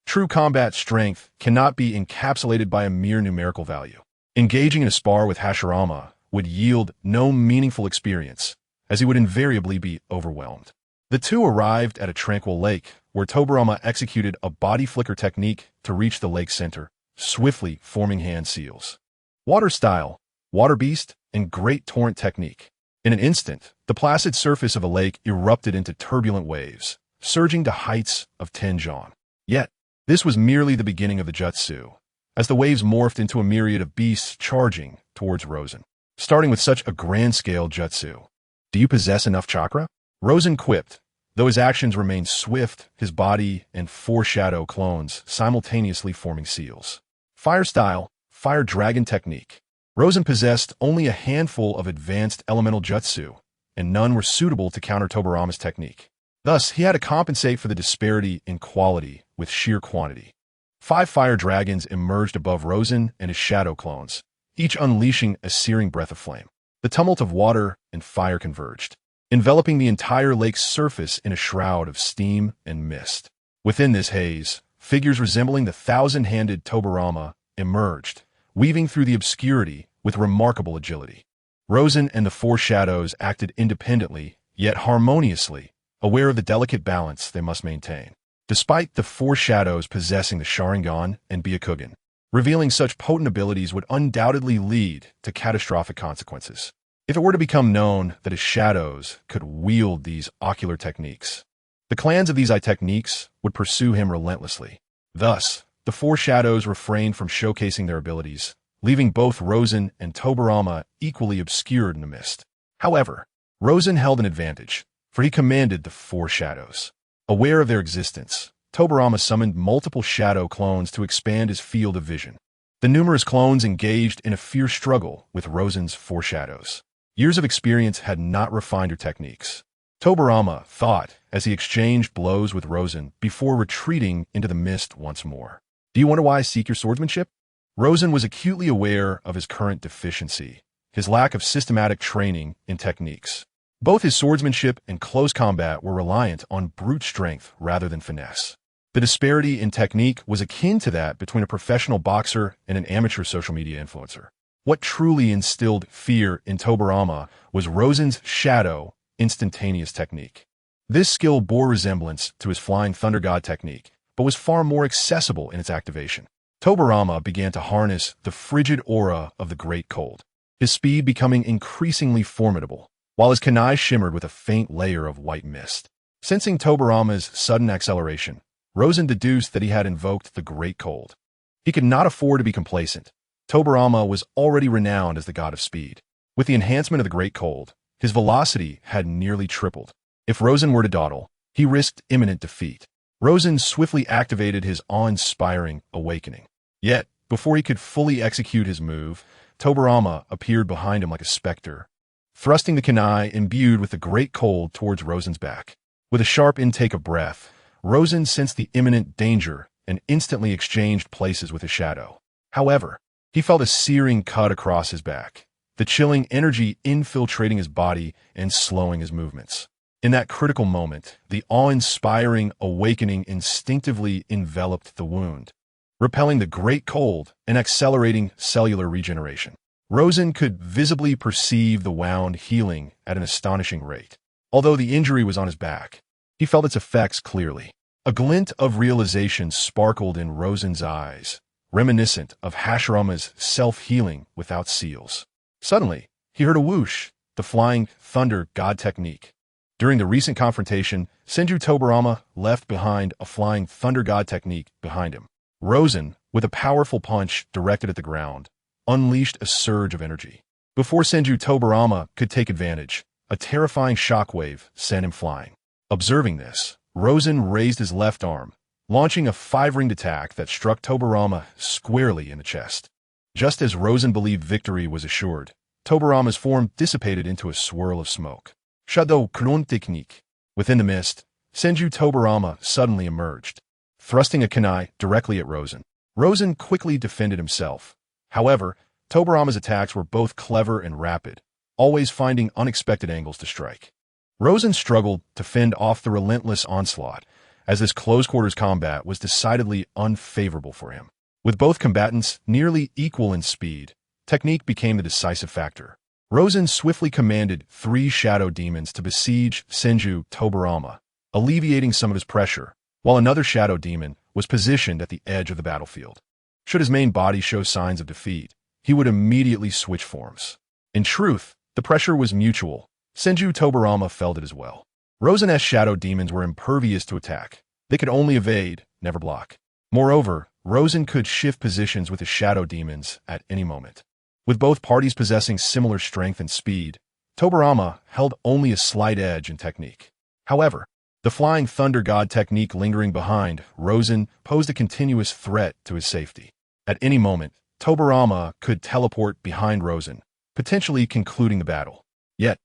true combat strength cannot be encapsulated by a mere numerical value. Engaging in a spar with Hashirama would yield no meaningful experience, as he would invariably be overwhelmed. The two arrived at a tranquil lake, where Tobirama executed a body flicker technique to reach the lake's center, swiftly forming hand seals. Water style, water beast, and great torrent technique. In an instant, the placid surface of a lake erupted into turbulent waves, surging to heights of 10 jan. Yet, this was merely the beginning of the jutsu, as the waves morphed into a myriad of beasts charging towards Rosen. Starting with such a grand-scale jutsu, "Do you possess enough chakra?" Rosen quipped, Though his actions remained swift, his body and 4 shadow clones simultaneously forming seals. Fire style, fire dragon technique. Rosen possessed only a handful of advanced elemental jutsu, and none were suitable to counter Tobarama's technique. Thus, he had to compensate for the disparity in quality with sheer quantity. 5 fire dragons emerged above Rosen and his shadow clones, each unleashing a searing breath of flame. The tumult of water and fire converged, enveloping the entire lake's surface in a shroud of steam and mist. Within this haze, figures resembling the 1,000-handed Tobarama emerged, weaving through the obscurity with remarkable agility. Rosen and the 4 shadows acted independently, yet harmoniously, aware of the delicate balance they must maintain. Despite the 4 shadows possessing the Sharingan and Byakugan, revealing such potent abilities would undoubtedly lead to catastrophic consequences. If it were to become known that his shadows could wield these ocular techniques, the clans of these techniques would pursue him relentlessly. Thus, the 4 shadows refrained from showcasing their abilities, leaving both Rosen and Tobarama equally obscured in the mist. However, Rosen held an advantage, for he commanded the 4 shadows. Aware of their existence, Tobarama summoned multiple shadow clones to expand his field of vision. The numerous clones engaged in a fierce struggle with Rosen's 4 shadows. Years of experience had not refined their techniques. Tobarama thought as he exchanged blows with Rosen before retreating into the mist once more. Do you wonder why I seek your swordsmanship? Rosen was acutely aware of his current deficiency, his lack of systematic training in techniques. Both his swordsmanship and close combat were reliant on brute strength rather than finesse. The disparity in technique was akin to that between a professional boxer and an amateur social media influencer. What truly instilled fear in Tobarama was Rosen's shadow, instantaneous technique. This skill bore resemblance to his Flying Thunder God technique, but was far more accessible in its activation. Tobarama began to harness the frigid aura of the Great Cold, his speed becoming increasingly formidable, while his kunai shimmered with a faint layer of white mist. Sensing Tobarama's sudden acceleration, Rosen deduced that he had invoked the Great Cold. He could not afford to be complacent. Tobarama was already renowned as the god of speed. With the enhancement of the Great Cold, his velocity had nearly tripled. If Rosen were to dawdle, he risked imminent defeat. Rosen swiftly activated his awe-inspiring awakening. Yet, before he could fully execute his move, Tobarama appeared behind him like a specter, thrusting the kunai imbued with the Great Cold towards Rosen's back. With a sharp intake of breath, Rosen sensed the imminent danger and instantly exchanged places with his shadow. However, he felt a searing cut across his back, the chilling energy infiltrating his body and slowing his movements. In that critical moment, the awe-inspiring awakening instinctively enveloped the wound, repelling the Great Cold and accelerating cellular regeneration. Rosen could visibly perceive the wound healing at an astonishing rate. Although the injury was on his back, he felt its effects clearly. A glint of realization sparkled in Rosen's eyes, reminiscent of Hashirama's self-healing without seals. Suddenly, he heard a whoosh, the Flying Thunder God technique. During the recent confrontation, Senju Tobarama left behind a Flying Thunder God technique behind him. Rosen, with a powerful punch directed at the ground, unleashed a surge of energy. Before Senju Tobarama could take advantage, a terrifying shockwave sent him flying. Observing this, Rosen raised his left arm, launching a 5-ringed attack that struck Tobarama squarely in the chest. Just as Rosen believed victory was assured, Tobarama's form dissipated into a swirl of smoke. Shadow Kron technique. Within the mist, Senju Tobarama suddenly emerged, thrusting a kunai directly at Rosen. Rosen quickly defended himself. However, Tobarama's attacks were both clever and rapid, always finding unexpected angles to strike. Rosen struggled to fend off the relentless onslaught, as this close-quarters combat was decidedly unfavorable for him. With both combatants nearly equal in speed, technique became the decisive factor. Rosen swiftly commanded 3 shadow demons to besiege Senju Tobarama, alleviating some of his pressure, while another shadow demon was positioned at the edge of the battlefield. Should his main body show signs of defeat, he would immediately switch forms. In truth, the pressure was mutual. Senju Tobarama felt it as well. Rosen's shadow demons were impervious to attack. They could only evade, never block. Moreover, Rosen could shift positions with his shadow demons at any moment. With both parties possessing similar strength and speed, Tobarama held only a slight edge in technique. However, The flying thunder god technique lingering behind, Rosen posed a continuous threat to his safety. At any moment, Tobarama could teleport behind Rosen, potentially concluding the battle. Yet,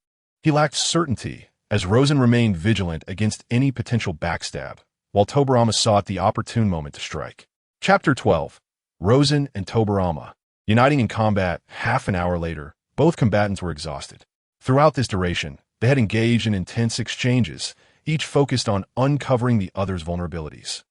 he lacked certainty, as Rosen remained vigilant against any potential backstab, while Tobarama sought the opportune moment to strike. Chapter 12. Rosen and Tobarama. Uniting in combat half an hour later, both combatants were exhausted. Throughout this duration, they had engaged in intense exchanges, each focused on uncovering the other's vulnerabilities.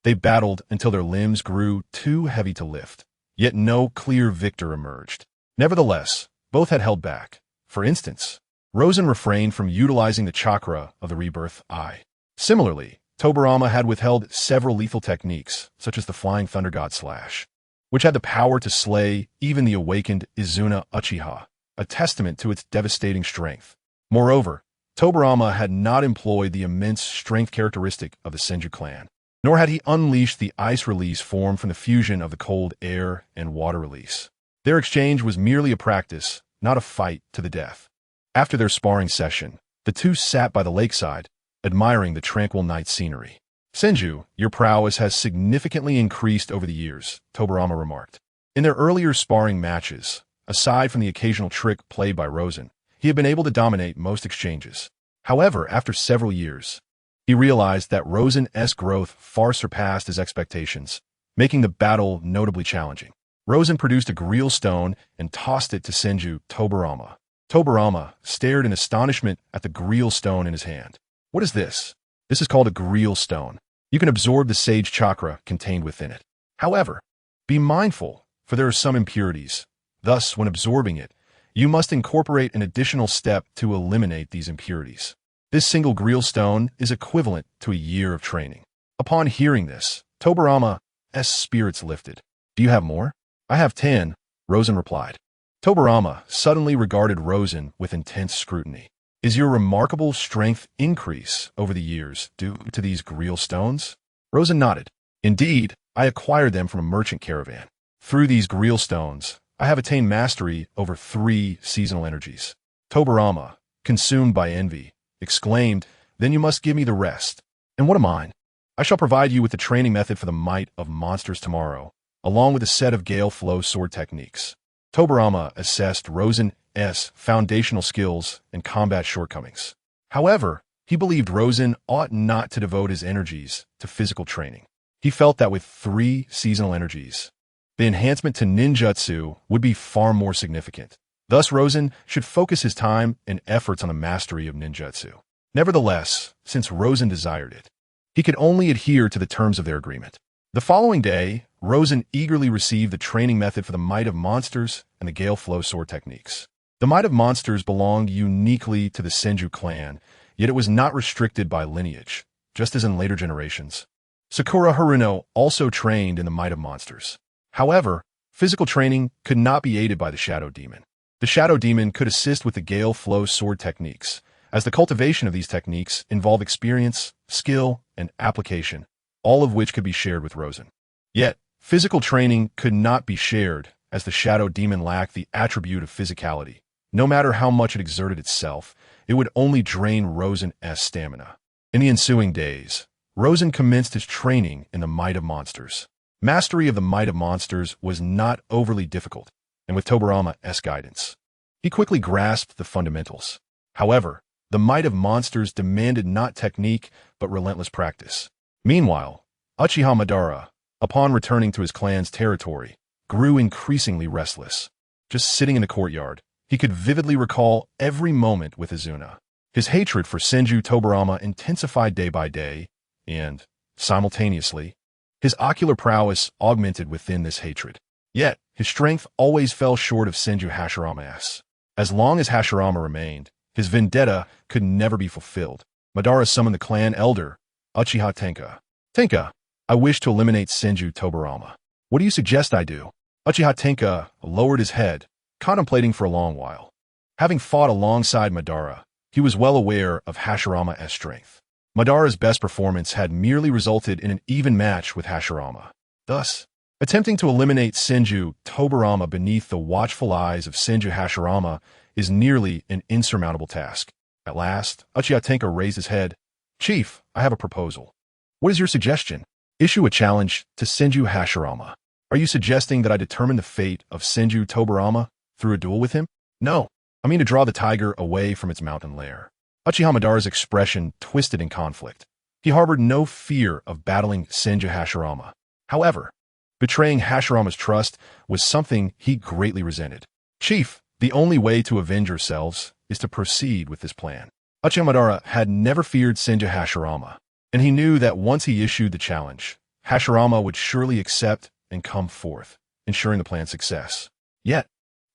They battled until their limbs grew too heavy to lift, yet no clear victor emerged. Nevertheless, both had held back. For instance, Rosen refrained from utilizing the chakra of the rebirth eye. Similarly, Tobarama had withheld several lethal techniques, such as the flying thunder god slash, which had the power to slay even the awakened Izuna Uchiha, a testament to its devastating strength. Moreover, Tobarama had not employed the immense strength characteristic of the Senju clan, nor had he unleashed the ice release formed from the fusion of the cold air and water release. Their exchange was merely a practice, not a fight to the death. After their sparring session, the two sat by the lakeside, admiring the tranquil night scenery. "Senju, your prowess has significantly increased over the years," Tobarama remarked. In their earlier sparring matches, aside from the occasional trick played by Rosen, he had been able to dominate most exchanges. However, after several years, he realized that Rosen's growth far surpassed his expectations, making the battle notably challenging. Rosen produced a grill stone and tossed it to Senju Tobarama. Tobarama stared in astonishment at the grill stone in his hand. "What is this?" "This is called a grill stone. You can absorb the sage chakra contained within it. However, be mindful, for there are some impurities. Thus, when absorbing it, you must incorporate an additional step to eliminate these impurities. This single grill stone is equivalent to a year of training." Upon hearing this, Tobarama's spirits lifted. "Do you have more?" "I have 10, Rosen replied. Tobarama suddenly regarded Rosen with intense scrutiny. "Is your remarkable strength increase over the years due to these grill stones?" Rosen nodded. "Indeed, I acquired them from a merchant caravan. Through these grill stones, I have attained mastery over 3 seasonal energies." Tobarama, consumed by envy, exclaimed, "Then you must give me the rest." "And what am mine?" "I shall provide you with the training method for the might of monsters tomorrow, along with a set of gale flow sword techniques." Tobarama assessed Rosen's foundational skills and combat shortcomings. However, he believed Rosen ought not to devote his energies to physical training. He felt that with 3 seasonal energies, the enhancement to ninjutsu would be far more significant. Thus, Rosen should focus his time and efforts on the mastery of ninjutsu. Nevertheless, since Rosen desired it, he could only adhere to the terms of their agreement. The following day, Rosen eagerly received the training method for the Might of Monsters and the Gale Flow Sword techniques. The Might of Monsters belonged uniquely to the Senju clan, yet it was not restricted by lineage, just as in later generations. Sakura Haruno also trained in the Might of Monsters. However, physical training could not be aided by the Shadow Demon. The Shadow Demon could assist with the Gale Flow Sword techniques, as the cultivation of these techniques involved experience, skill, and application, all of which could be shared with Rosen. Yet, physical training could not be shared, as the Shadow Demon lacked the attribute of physicality. No matter how much it exerted itself, it would only drain Rosen's stamina. In the ensuing days, Rosen commenced his training in the Might of Monsters. Mastery of the Might of Monsters was not overly difficult, and with Tobarama's guidance, he quickly grasped the fundamentals. However, the Might of Monsters demanded not technique, but relentless practice. Meanwhile, Uchiha Madara, upon returning to his clan's territory, grew increasingly restless. Just sitting in the courtyard, he could vividly recall every moment with Izuna. His hatred for Senju Tobarama intensified day by day, and, simultaneously, his ocular prowess augmented within this hatred. Yet, his strength always fell short of Senju Hashirama's. As long as Hashirama remained, his vendetta could never be fulfilled. Madara summoned the clan elder, Uchiha Tenka. "Tenka, I wish to eliminate Senju Tobarama. What do you suggest I do?" Uchiha Tenka lowered his head, contemplating for a long while. Having fought alongside Madara, he was well aware of Hashirama's strength. Madara's best performance had merely resulted in an even match with Hashirama. Thus, attempting to eliminate Senju Tobarama beneath the watchful eyes of Senju Hashirama is nearly an insurmountable task. At last, Uchiha Tenka raised his head. Chief, I have a proposal. What is your suggestion? Issue a challenge to Senju Hashirama. Are you suggesting that I determine the fate of Senju Tobarama through a duel with him? No. I mean to draw the tiger away from its mountain lair. Uchiha Madara's expression twisted in conflict. He harbored no fear of battling Senju Hashirama. However, betraying Hashirama's trust was something he greatly resented. Chief, the only way to avenge yourselves is to proceed with this plan. Uchiha Madara had never feared Senju Hashirama, and he knew that once he issued the challenge, Hashirama would surely accept and come forth, ensuring the plan's success. Yet,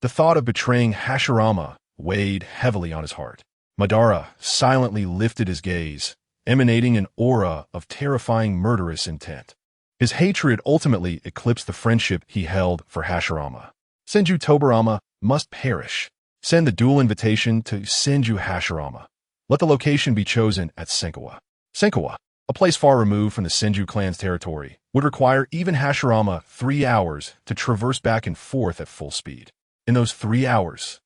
the thought of betraying Hashirama weighed heavily on his heart. Madara silently lifted his gaze, emanating an aura of terrifying murderous intent. His hatred ultimately eclipsed the friendship he held for Hashirama. Senju Tobarama must perish. Send the duel invitation to Senju Hashirama. Let the location be chosen at Senkawa. Senkawa, a place far removed from the Senju clan's territory, would require even Hashirama 3 hours to traverse back and forth at full speed. In those 3 hours,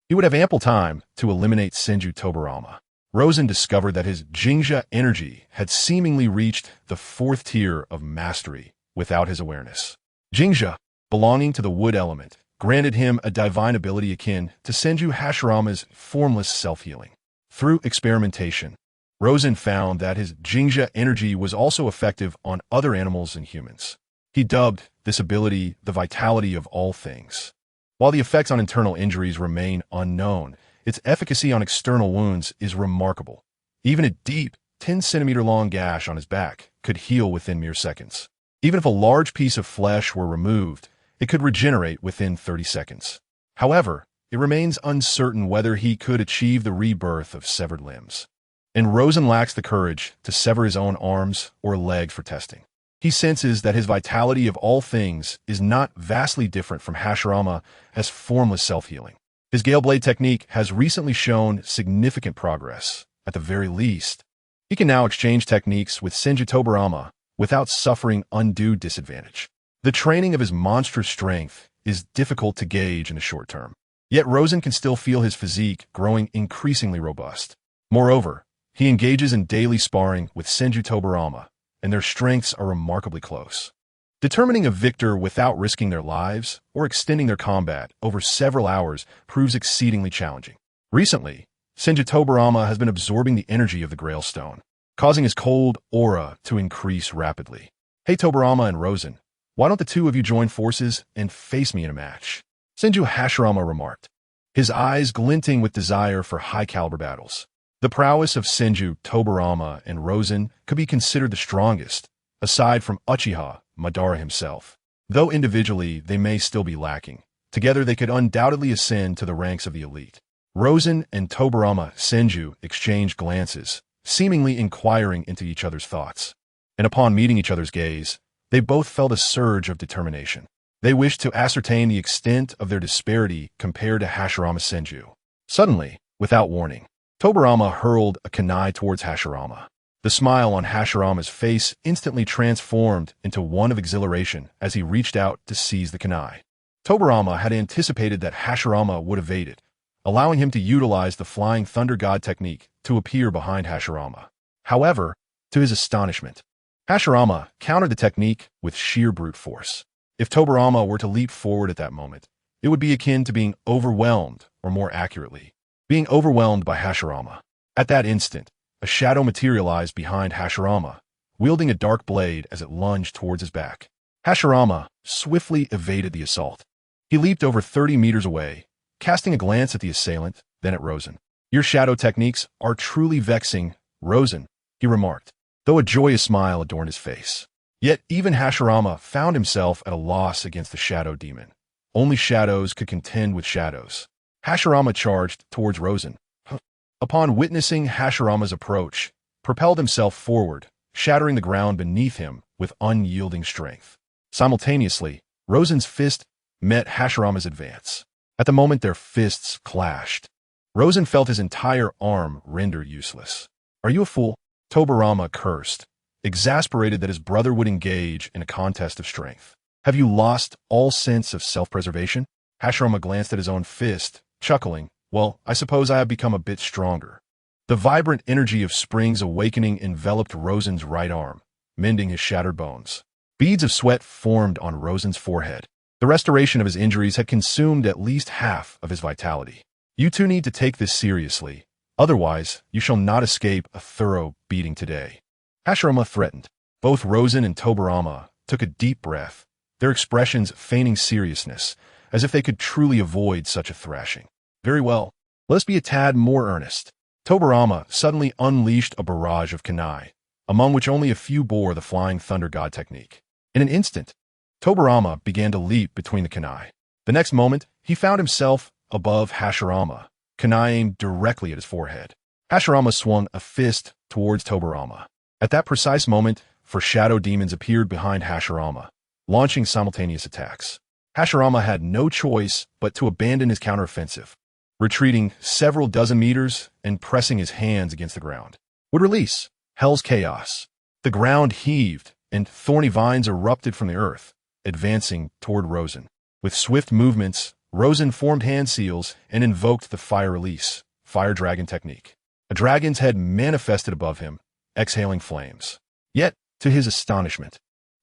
he would have ample time to eliminate Senju Tobarama. Rosen discovered that his Jinja energy had seemingly reached the 4th tier of mastery without his awareness. Jinja, belonging to the wood element, granted him a divine ability akin to Senju Hashirama's formless self-healing. Through experimentation, Rosen found that his Jinja energy was also effective on other animals and humans. He dubbed this ability the vitality of all things. While the effects on internal injuries remain unknown, its efficacy on external wounds is remarkable. Even a deep, 10-centimeter-long gash on his back could heal within mere seconds. Even if a large piece of flesh were removed, it could regenerate within 30 seconds. However, it remains uncertain whether he could achieve the rebirth of severed limbs. And Rosen lacks the courage to sever his own arms or legs for testing. He senses that his vitality of all things is not vastly different from Hashirama's formless self-healing. His Gale Blade technique has recently shown significant progress. At the very least, he can now exchange techniques with Senju Tobarama without suffering undue disadvantage. The training of his monstrous strength is difficult to gauge in the short term. Yet Rosen can still feel his physique growing increasingly robust. Moreover, he engages in daily sparring with Senju Tobarama, and their strengths are remarkably close. Determining a victor without risking their lives or extending their combat over several hours proves exceedingly challenging. Recently, Senju Tobarama has been absorbing the energy of the Grail Stone, causing his cold aura to increase rapidly. Hey Tobarama and Rosen, why don't the two of you join forces and face me in a match? Senju Hashirama remarked, his eyes glinting with desire for high-caliber battles. The prowess of Senju Tobarama and Rosen could be considered the strongest, aside from Uchiha Madara himself. Though individually they may still be lacking, together they could undoubtedly ascend to the ranks of the elite. Rosen and Tobarama Senju exchanged glances, seemingly inquiring into each other's thoughts. And upon meeting each other's gaze, they both felt a surge of determination. They wished to ascertain the extent of their disparity compared to Hashirama Senju. Suddenly, without warning, Tobarama hurled a kunai towards Hashirama. The smile on Hashirama's face instantly transformed into one of exhilaration as he reached out to seize the kunai. Tobarama had anticipated that Hashirama would evade it, allowing him to utilize the Flying Thunder God technique to appear behind Hashirama. However, to his astonishment, Hashirama countered the technique with sheer brute force. If Tobarama were to leap forward at that moment, it would be akin to being overwhelmed, or more accurately, being overwhelmed by Hashirama. At that instant, a shadow materialized behind Hashirama, wielding a dark blade as it lunged towards his back. Hashirama swiftly evaded the assault. He leaped over 30 meters away, casting a glance at the assailant, then at Rosen. Your shadow techniques are truly vexing, Rosen, he remarked, though a joyous smile adorned his face. Yet even Hashirama found himself at a loss against the shadow demon. Only shadows could contend with shadows. Hashirama charged towards Rosen. Upon witnessing Hashirama's approach, propelled himself forward, shattering the ground beneath him with unyielding strength. Simultaneously, Rosen's fist met Hashirama's advance. At the moment their fists clashed, Rosen felt his entire arm render useless. Are you a fool? Tobarama cursed, exasperated that his brother would engage in a contest of strength. Have you lost all sense of self-preservation? Hashirama glanced at his own fist, chuckling. Well, I suppose I have become a bit stronger. The vibrant energy of spring's awakening enveloped Rosen's right arm, mending his shattered bones. Beads of sweat formed on Rosen's forehead. The restoration of his injuries had consumed at least half of his vitality. You two need to take this seriously. Otherwise, you shall not escape a thorough beating today. Hashirama threatened. Both Rosen and Tobarama took a deep breath, their expressions feigning seriousness, as if they could truly avoid such a thrashing. Very well. Let us be a tad more earnest. Tobarama suddenly unleashed a barrage of kunai, among which only a few bore the Flying Thunder God technique. In an instant, Tobarama began to leap between the kunai. The next moment, he found himself above Hashirama, kunai aimed directly at his forehead. Hashirama swung a fist towards Tobarama. At that precise moment, four shadow demons appeared behind Hashirama, launching simultaneous attacks. Hashirama had no choice but to abandon his counteroffensive, retreating several dozen meters and pressing his hands against the ground. Would release Hell's Chaos. The ground heaved, and thorny vines erupted from the earth, advancing toward Rosen. With swift movements, Rosen formed hand seals and invoked the Fire Release, Fire Dragon technique. A dragon's head manifested above him, exhaling flames. Yet, to his astonishment,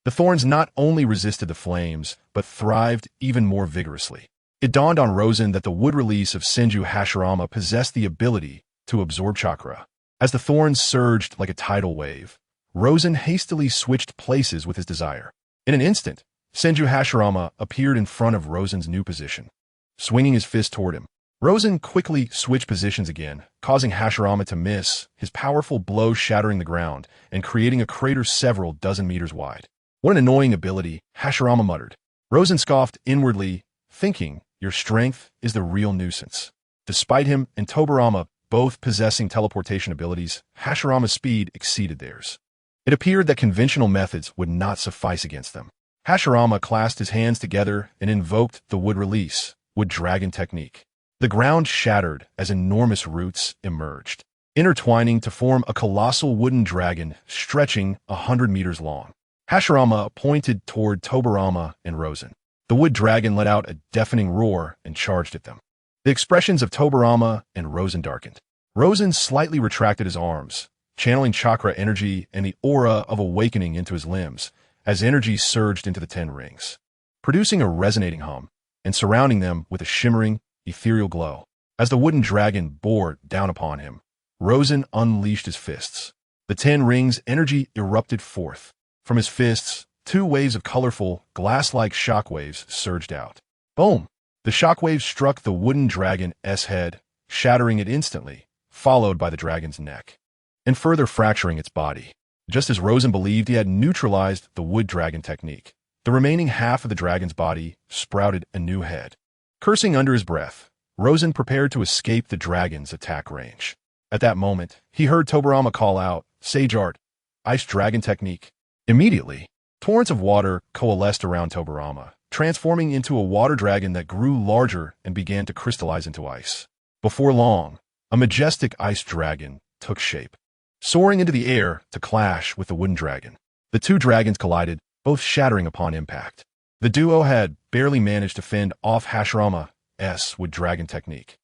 the thorns not only resisted the flames, but thrived even more vigorously. It dawned on Rosen that the wood release of Senju Hashirama possessed the ability to absorb chakra. As the thorns surged like a tidal wave, Rosen hastily switched places with his desire. In an instant, Senju Hashirama appeared in front of Rosen's new position. Swinging his fist toward him, Rosen quickly switched positions again, causing Hashirama to miss, his powerful blow shattering the ground and creating a crater several dozen meters wide. What an annoying ability, Hashirama muttered. Rosen scoffed inwardly, thinking, your strength is the real nuisance. Despite him and Tobarama both possessing teleportation abilities, Hashirama's speed exceeded theirs. It appeared that conventional methods would not suffice against them. Hashirama clasped his hands together and invoked the wood release, wood dragon technique. The ground shattered as enormous roots emerged, intertwining to form a colossal wooden dragon stretching 100 meters long. Hashirama pointed toward Tobarama and Rosen. The wood dragon let out a deafening roar and charged at them. The expressions of Tobarama and Rosen darkened. Rosen slightly retracted his arms, channeling chakra energy and the aura of awakening into his limbs, as energy surged into the 10 rings, producing a resonating hum and surrounding them with a shimmering, ethereal glow. As the wooden dragon bore down upon him, Rosen unleashed his fists. The 10 rings' energy erupted forth. From his fists, 2 waves of colorful, glass-like shockwaves surged out. Boom! The shockwaves struck the wooden dragon's head, shattering it instantly, followed by the dragon's neck, and further fracturing its body. Just as Rosen believed he had neutralized the wood dragon technique, the remaining half of the dragon's body sprouted a new head. Cursing under his breath, Rosen prepared to escape the dragon's attack range. At that moment, he heard Tobarama call out, Sage Art, Ice Dragon Technique. Immediately, torrents of water coalesced around Tobarama, transforming into a water dragon that grew larger and began to crystallize into ice. Before long, a majestic ice dragon took shape, soaring into the air to clash with the wooden dragon. The 2 dragons collided, both shattering upon impact. The duo had barely managed to fend off Hashirama's wood dragon technique.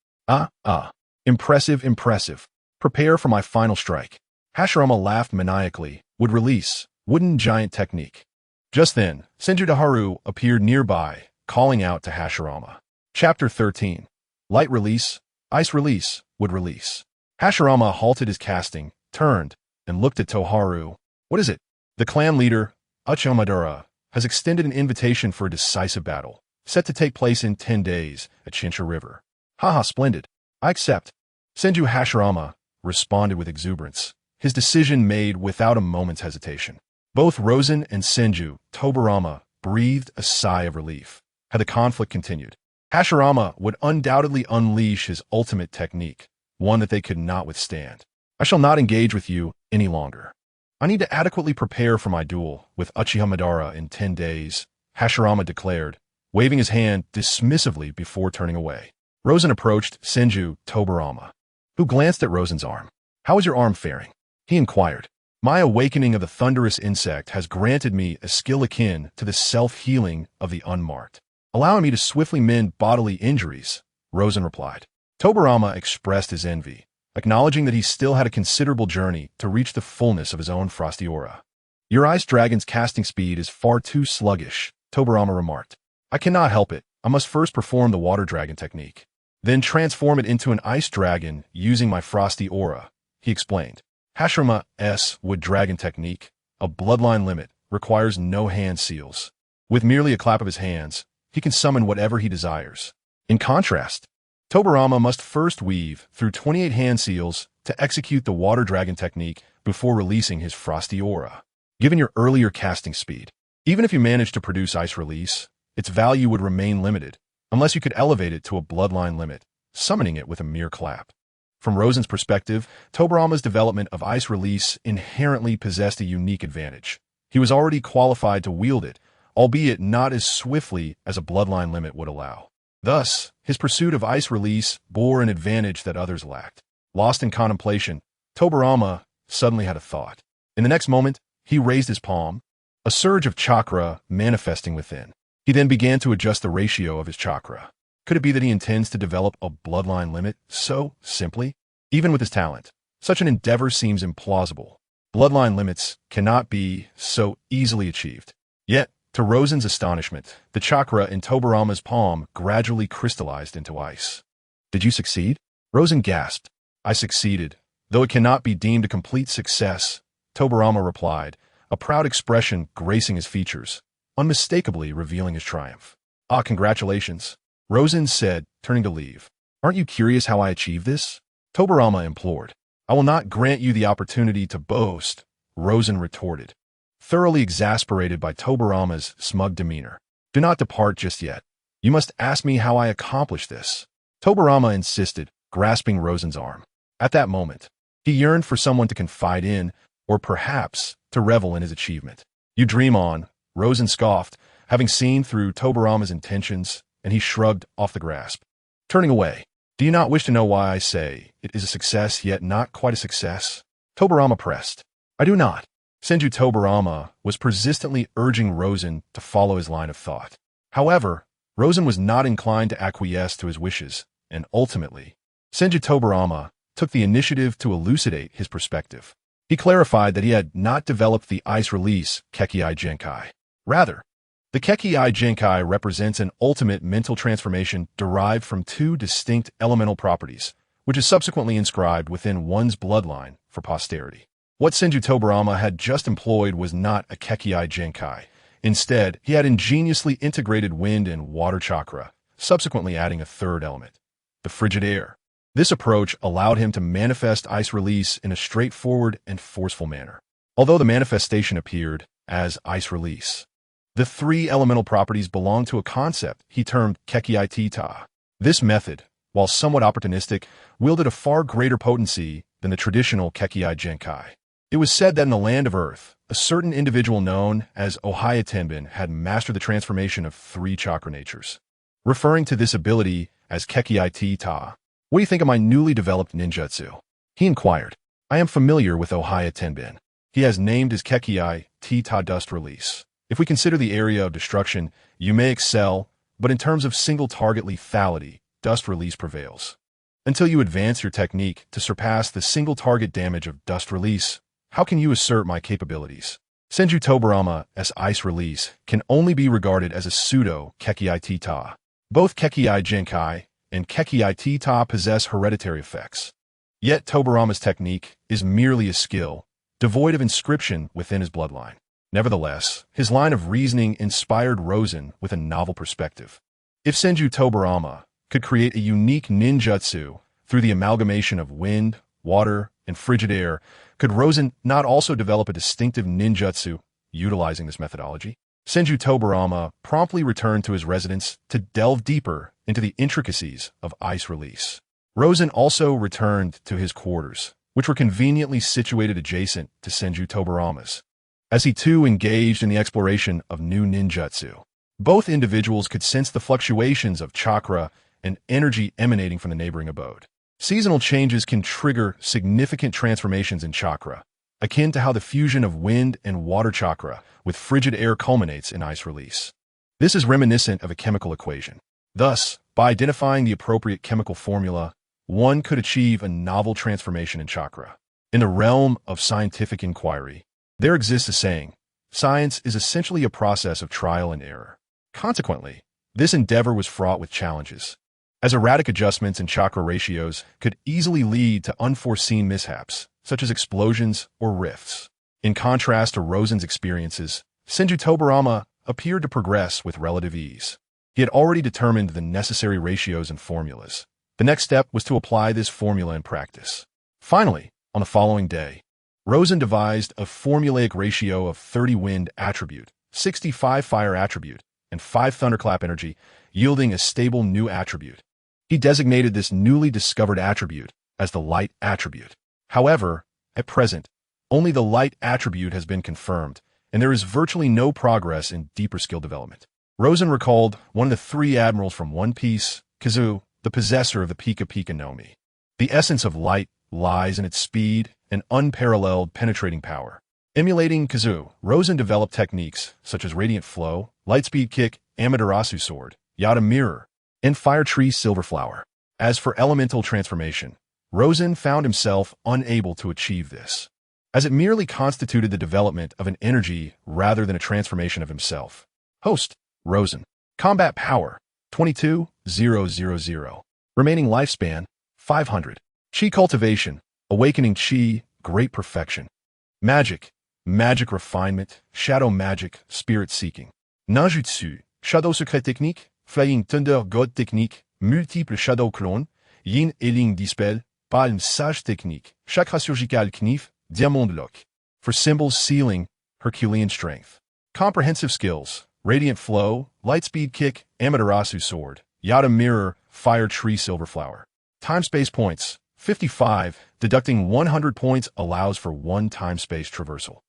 Impressive, impressive. Prepare for my final strike. Hashirama laughed maniacally, would release, wooden giant technique. Just then, Senju Daharu appeared nearby, calling out to Hashirama. Chapter 13. Light Release, Ice Release, Wood Release. Hashirama halted his casting, turned, and looked at Toharu. What is it? The clan leader, Uchihamadara, has extended an invitation for a decisive battle, set to take place in 10 days at Shinsha River. Haha, splendid. I accept. Senju Hashirama responded with exuberance, his decision made without a moment's hesitation. Both Rosen and Senju Tobarama breathed a sigh of relief. Had the conflict continued, Hashirama would undoubtedly unleash his ultimate technique, one that they could not withstand. I shall not engage with you any longer. I need to adequately prepare for my duel with Uchiha Madara in 10 days, Hashirama declared, waving his hand dismissively before turning away. Rosen approached Senju Tobarama, who glanced at Rosen's arm. How is your arm faring? He inquired. My awakening of the thunderous insect has granted me a skill akin to the self-healing of the unmarked, allowing me to swiftly mend bodily injuries, Rosen replied. Tobarama expressed his envy. acknowledging that he still had a considerable journey to reach the fullness of his own frosty aura. Your ice dragon's casting speed is far too sluggish, Tobirama remarked. I cannot help it. I must first perform the water dragon technique, then transform it into an ice dragon using my frosty aura, he explained. Hashirama's wood dragon technique, a bloodline limit, requires no hand seals. With merely a clap of his hands, he can summon whatever he desires. In contrast, Tobirama must first weave through 28 hand seals to execute the water dragon technique before releasing his frosty aura. Given your earlier casting speed, even if you managed to produce ice release, its value would remain limited, unless you could elevate it to a bloodline limit, summoning it with a mere clap. From Rosen's perspective, Tobirama's development of ice release inherently possessed a unique advantage. He was already qualified to wield it, albeit not as swiftly as a bloodline limit would allow. Thus, his pursuit of ice release bore an advantage that others lacked. Lost in contemplation, Tobirama suddenly had a thought. In the next moment, he raised his palm, a surge of chakra manifesting within. He then began to adjust the ratio of his chakra. Could it be that he intends to develop a bloodline limit so simply? Even with his talent, such an endeavor seems implausible. Bloodline limits cannot be so easily achieved. Yet, to Rosen's astonishment, the chakra in Tobirama's palm gradually crystallized into ice. Did you succeed? Rosen gasped. I succeeded, though it cannot be deemed a complete success, Tobirama replied, a proud expression gracing his features, unmistakably revealing his triumph. Ah, congratulations, Rosen said, turning to leave. Aren't you curious how I achieved this? Tobirama implored. I will not grant you the opportunity to boast, Rosen retorted, thoroughly exasperated by Tobirama's smug demeanor. Do not depart just yet. You must ask me how I accomplished this. Tobirama insisted, grasping Rosen's arm. At that moment, he yearned for someone to confide in, or perhaps to revel in his achievement. You dream on, Rosen scoffed, having seen through Tobirama's intentions, and he shrugged off the grasp. Turning away, do you not wish to know why I say it is a success yet not quite a success? Tobirama pressed. I do not. Senju Tobirama was persistently urging Rosen to follow his line of thought. However, Rosen was not inclined to acquiesce to his wishes, and ultimately, Senju Tobirama took the initiative to elucidate his perspective. He clarified that he had not developed the ice release Kekkei Genkai. Rather, the Kekkei Genkai represents an ultimate mental transformation derived from two distinct elemental properties, which is subsequently inscribed within one's bloodline for posterity. What Senju Tobirama had just employed was not a Kekkei Genkai. Instead, he had ingeniously integrated wind and water chakra, subsequently adding a third element, the frigid air. This approach allowed him to manifest ice release in a straightforward and forceful manner. Although the manifestation appeared as ice release, the three elemental properties belonged to a concept he termed Kekkei Tita. This method, while somewhat opportunistic, wielded a far greater potency than the traditional Kekkei Genkai. It was said that in the land of Earth, a certain individual known as Ohaya Tenbin had mastered the transformation of three chakra natures. Referring to this ability as Kekkei Tita, what do you think of my newly developed ninjutsu? He inquired. I am familiar with Ohaya Tenbin. He has named his Kekkei Tita Dust Release. If we consider the area of destruction, you may excel, but in terms of single-target lethality, Dust Release prevails. Until you advance your technique to surpass the single-target damage of Dust Release, how can you assert my capabilities? Senju Tobirama's Ice Release can only be regarded as a pseudo-Kekkei Tita. Both Kekkei Genkai and Kekkei Tita possess hereditary effects. Yet Tobirama's technique is merely a skill, devoid of inscription within his bloodline. Nevertheless, his line of reasoning inspired Rosen with a novel perspective. If Senju Tobirama could create a unique ninjutsu through the amalgamation of wind, water, and frigid air, could Rosen not also develop a distinctive ninjutsu utilizing this methodology? Senju Tobirama promptly returned to his residence to delve deeper into the intricacies of ice release. Rosen also returned to his quarters, which were conveniently situated adjacent to Senju Tobirama's. As he too engaged in the exploration of new ninjutsu, both individuals could sense the fluctuations of chakra and energy emanating from the neighboring abode. Seasonal changes can trigger significant transformations in chakra, akin to how the fusion of wind and water chakra with frigid air culminates in ice release. This is reminiscent of a chemical equation. Thus, by identifying the appropriate chemical formula, one could achieve a novel transformation in chakra. In the realm of scientific inquiry, there exists a saying, science is essentially a process of trial and error. Consequently, this endeavor was fraught with challenges, as erratic adjustments in chakra ratios could easily lead to unforeseen mishaps, such as explosions or rifts. In contrast to Rosen's experiences, Senju Tobarama appeared to progress with relative ease. He had already determined the necessary ratios and formulas. The next step was to apply this formula in practice. Finally, on the following day, Rosen devised a formulaic ratio of 30 wind attribute, 65 fire attribute, and 5 thunderclap energy, yielding a stable new attribute. He designated this newly discovered attribute as the light attribute. However, at present, only the light attribute has been confirmed, and there is virtually no progress in deeper skill development. Rosen recalled one of the 3 admirals from One Piece, Kazu, the possessor of the Pika Pika no Mi. The essence of light lies in its speed and unparalleled penetrating power. Emulating Kazu, Rosen developed techniques such as Radiant Flow, Lightspeed Kick, Amaterasu Sword, Yada Mirror, and Fire Tree Silver Flower. As for elemental transformation, Rosen found himself unable to achieve this, as it merely constituted the development of an energy rather than a transformation of himself. Host, Rosen. Combat Power, 22,000. Remaining Lifespan, 500. Chi Cultivation, Awakening Chi, Great Perfection. Magic, Magic Refinement, Shadow Magic, Spirit Seeking. Ninjutsu, Shadow Secret Technique, Flying Thunder God Technique, Multiple Shadow Clone, Yin Healing Dispel, Palm Sage Technique, Chakra Surgical Knif, Diamond Lock. For symbols, Sealing, Herculean Strength. Comprehensive Skills, Radiant Flow, Lightspeed Kick, Amaterasu Sword, Yada Mirror, Fire Tree Silver Flower. Time-Space Points, 55, deducting 100 points allows for 1 time-space traversal.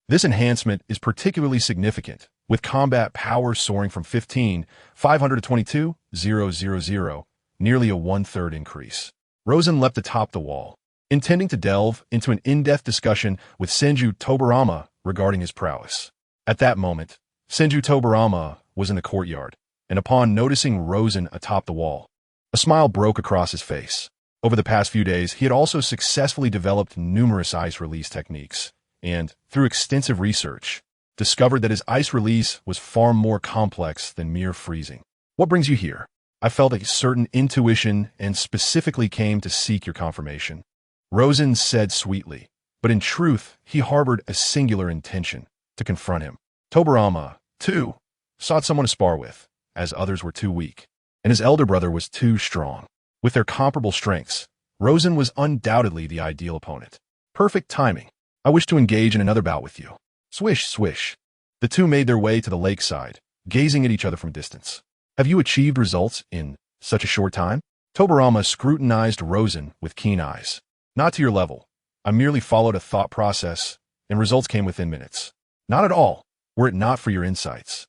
This enhancement is particularly significant, with combat power soaring from 15,500 to 22,000, nearly a 1/3 increase. Rosen leapt atop the wall, intending to delve into an in-depth discussion with Senju Tobarama regarding his prowess. At that moment, Senju Tobarama was in the courtyard, and upon noticing Rosen atop the wall, a smile broke across his face. Over the past few days, he had also successfully developed numerous ice release techniques, and, through extensive research, discovered that his ice release was far more complex than mere freezing. What brings you here? I felt a certain intuition and specifically came to seek your confirmation. Rosen said sweetly, but in truth, he harbored a singular intention, to confront him. Tobarama, too, sought someone to spar with, as others were too weak, and his elder brother was too strong. With their comparable strengths, Rosen was undoubtedly the ideal opponent. Perfect timing. I wish to engage in another bout with you. Swish, swish. The two made their way to the lakeside, gazing at each other from a distance. Have you achieved results in such a short time? Tobarama scrutinized Rosen with keen eyes. Not to your level. I merely followed a thought process, and results came within minutes. Not at all, were it not for your insights.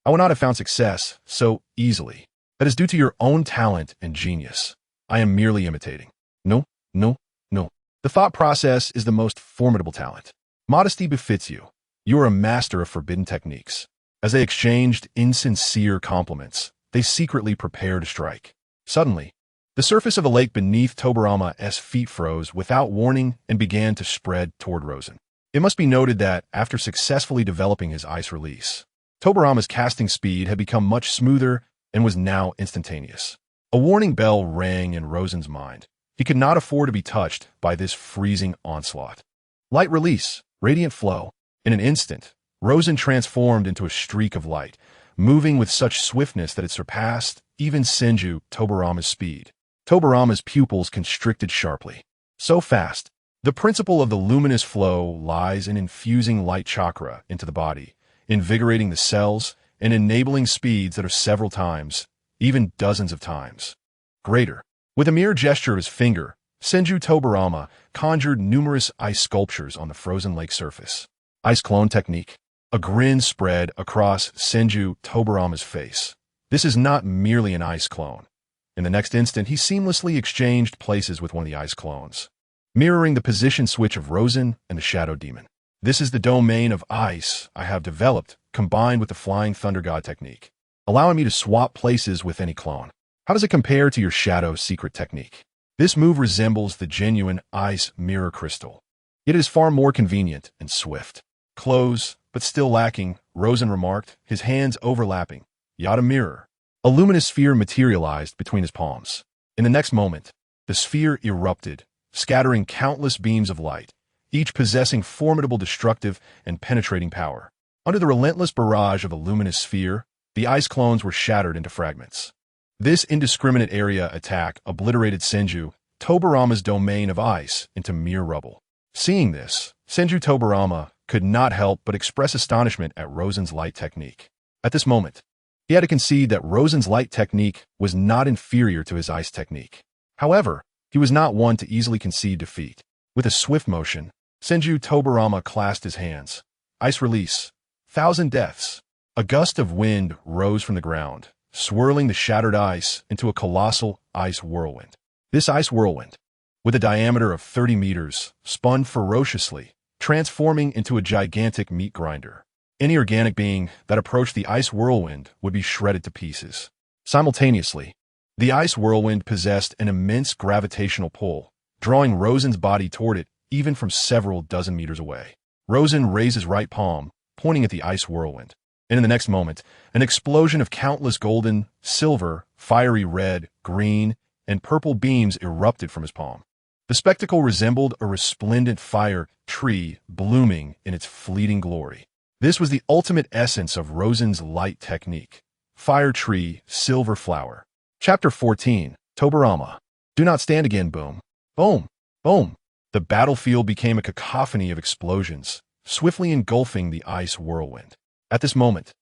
I would not have found success so easily. That is due to your own talent and genius. I am merely imitating. No, no, no. The thought process is the most formidable talent. Modesty befits you. You are a master of forbidden techniques. As they exchanged insincere compliments, they secretly prepared to strike. Suddenly, the surface of the lake beneath Tobarama's feet froze without warning and began to spread toward Rosen. It must be noted that, after successfully developing his ice release, Tobarama's casting speed had become much smoother and was now instantaneous. A warning bell rang in Rosen's mind. He could not afford to be touched by this freezing onslaught. Light release, radiant flow. In an instant, Rosen transformed into a streak of light, moving with such swiftness that it surpassed even Senju Tobarama's speed. Tobarama's pupils constricted sharply. So fast. The principle of the luminous flow lies in infusing light chakra into the body, invigorating the cells, and enabling speeds that are several times, even dozens of times, greater. With a mere gesture of his finger, Senju Tobarama conjured numerous ice sculptures on the frozen lake surface. Ice clone technique. A grin spread across Senju Tobarama's face. This is not merely an ice clone. In the next instant, he seamlessly exchanged places with one of the ice clones, mirroring the position switch of Rosen and the Shadow Demon. This is the domain of ice I have developed, combined with the Flying Thunder God technique, allowing me to swap places with any clone. How does it compare to your Shadow Secret technique? This move resembles the genuine ice mirror crystal. It is far more convenient and swift. Close, but still lacking, Rosen remarked, his hands overlapping. Yet a mirror. A luminous sphere materialized between his palms. In the next moment, the sphere erupted, scattering countless beams of light, each possessing formidable destructive and penetrating power. Under the relentless barrage of a luminous sphere, the ice clones were shattered into fragments. This indiscriminate area attack obliterated Senju Tobarama's domain of ice into mere rubble. Seeing this, Senju Tobarama could not help but express astonishment at Rosen's light technique. At this moment, he had to concede that Rosen's light technique was not inferior to his ice technique. However, he was not one to easily concede defeat. With a swift motion, Senju Tobarama clasped his hands. Ice release. 1,000 deaths. A gust of wind rose from the ground, swirling the shattered ice into a colossal ice whirlwind. This ice whirlwind, with a diameter of 30 meters, spun ferociously, transforming into a gigantic meat grinder. Any organic being that approached the ice whirlwind would be shredded to pieces. Simultaneously, the ice whirlwind possessed an immense gravitational pull, drawing Rosen's body toward it even from several dozen meters away. Rosen raised his right palm, pointing at the ice whirlwind, and in the next moment, an explosion of countless golden, silver, fiery red, green, and purple beams erupted from his palm. The spectacle resembled a resplendent fire tree blooming in its fleeting glory. This was the ultimate essence of Rosen's light technique. Fire tree, silver flower. Chapter 14, Tobarama. Do not stand again, boom. Boom. Boom. The battlefield became a cacophony of explosions, swiftly engulfing the ice whirlwind. At this moment,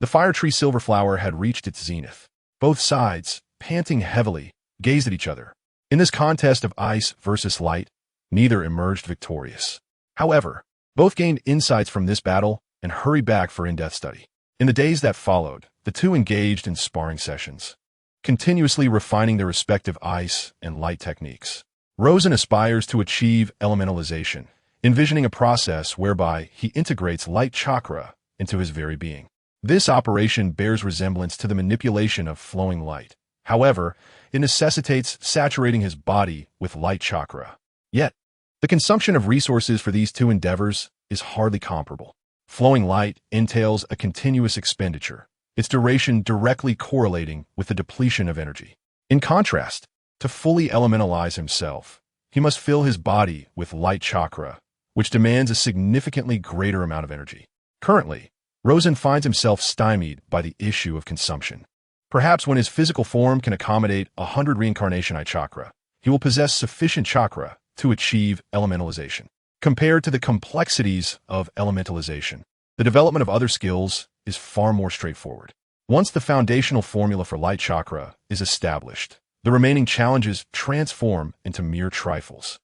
the fire tree silver flower had reached its zenith. Both sides, panting heavily, gazed at each other. In this contest of ice versus light, neither emerged victorious. However, both gained insights from this battle and hurried back for in-depth study. In the days that followed, the two engaged in sparring sessions, continuously refining their respective ice and light techniques. Rosen aspires to achieve elementalization, envisioning a process whereby he integrates light chakra into his very being. This operation bears resemblance to the manipulation of flowing light. However, it necessitates saturating his body with light chakra. Yet, the consumption of resources for these two endeavors is hardly comparable. Flowing light entails a continuous expenditure, its duration directly correlating with the depletion of energy. In contrast, to fully elementalize himself, he must fill his body with light chakra, which demands a significantly greater amount of energy. Currently, Rosen finds himself stymied by the issue of consumption. Perhaps when his physical form can accommodate 100 reincarnation chakra, he will possess sufficient chakra to achieve elementalization. Compared to the complexities of elementalization, the development of other skills is far more straightforward. Once the foundational formula for light chakra is established, the remaining challenges transform into mere trifles.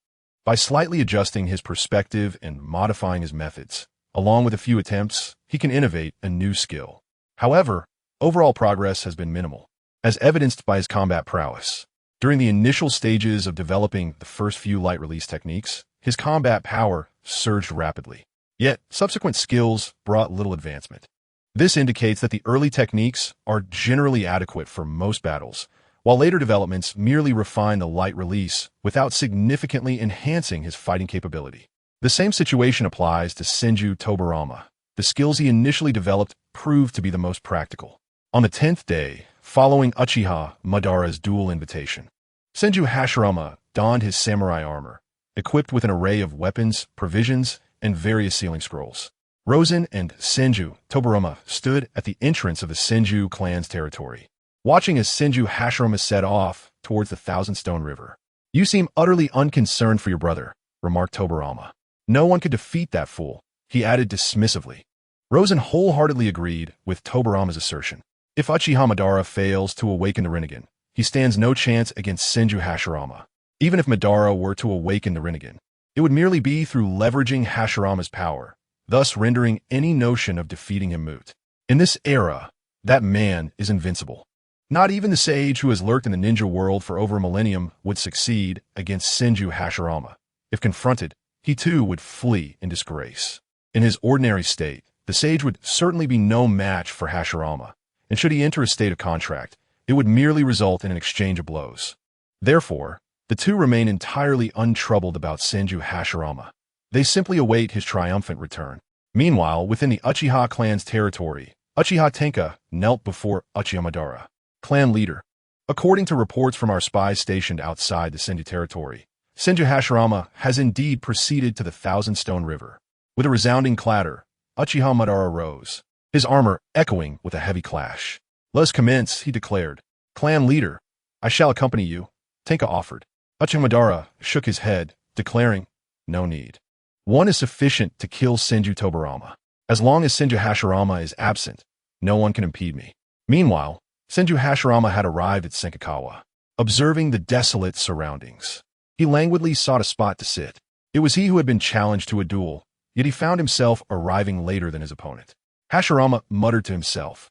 By slightly adjusting his perspective and modifying his methods, along with a few attempts, he can innovate a new skill. However, overall progress has been minimal, as evidenced by his combat prowess. During the initial stages of developing the first few light release techniques, his combat power surged rapidly. Yet, subsequent skills brought little advancement. This indicates that the early techniques are generally adequate for most battles, while later developments merely refine the light release without significantly enhancing his fighting capability. The same situation applies to Senju Tobarama. The skills he initially developed proved to be the most practical. On the 10th day, following Uchiha Madara's duel invitation, Senju Hashirama donned his samurai armor, equipped with an array of weapons, provisions, and various sealing scrolls. Rosen and Senju Tobarama stood at the entrance of the Senju clan's territory, watching as Senju Hashirama set off towards the Thousand Stone River. "You seem utterly unconcerned for your brother," remarked Tobarama. "No one could defeat that fool," he added dismissively. Rosen wholeheartedly agreed with Tobarama's assertion. If Uchiha Madara fails to awaken the Rinnegan, he stands no chance against Senju Hashirama. Even if Madara were to awaken the Rinnegan, it would merely be through leveraging Hashirama's power, thus rendering any notion of defeating him moot. In this era, that man is invincible. Not even the sage who has lurked in the ninja world for over a millennium would succeed against Senju Hashirama. If confronted, he too would flee in disgrace. In his ordinary state, the sage would certainly be no match for Hashirama, and should he enter a state of contract, it would merely result in an exchange of blows. Therefore, The two remain entirely untroubled about Senju Hashirama. They simply await his triumphant return. Meanwhile, within the Uchiha clan's territory, Uchiha Tenka knelt before Uchiha Madara, clan leader. According to reports from our spies stationed outside the Senju territory, Senju Hashirama has indeed proceeded to the Thousand Stone River. With a resounding clatter, Uchiha Madara rose, his armor echoing with a heavy clash. "Let us commence," he declared. "Clan leader, I shall accompany you," Tenka offered. Uchiha Madara shook his head, declaring, "No need. One is sufficient to kill Senju Tobarama. As long as Senju Hashirama is absent, no one can impede me." Meanwhile, Senju Hashirama had arrived at Senkakawa, observing the desolate surroundings. He languidly sought a spot to sit. It was he who had been challenged to a duel, yet he found himself arriving later than his opponent. Hashirama muttered to himself,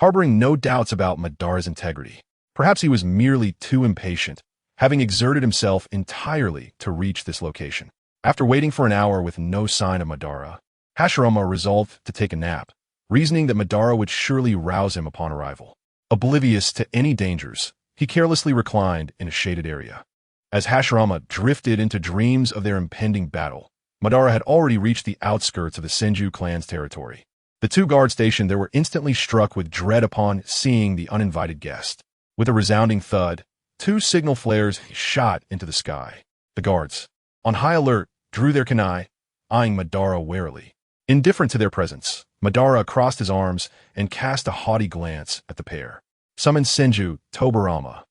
harboring no doubts about Madara's integrity. Perhaps he was merely too impatient, having exerted himself entirely to reach this location. After waiting for an hour with no sign of Madara, Hashirama resolved to take a nap, reasoning that Madara would surely rouse him upon arrival. Oblivious to any dangers, he carelessly reclined in a shaded area. As Hashirama drifted into dreams of their impending battle, Madara had already reached the outskirts of the Senju clan's territory. The two guards stationed there were instantly struck with dread upon seeing the uninvited guest. With a resounding thud, two signal flares shot into the sky. The guards, on high alert, drew their kunai, eyeing Madara warily. Indifferent to their presence, Madara crossed his arms and cast a haughty glance at the pair. "Summon Senju Tobarama,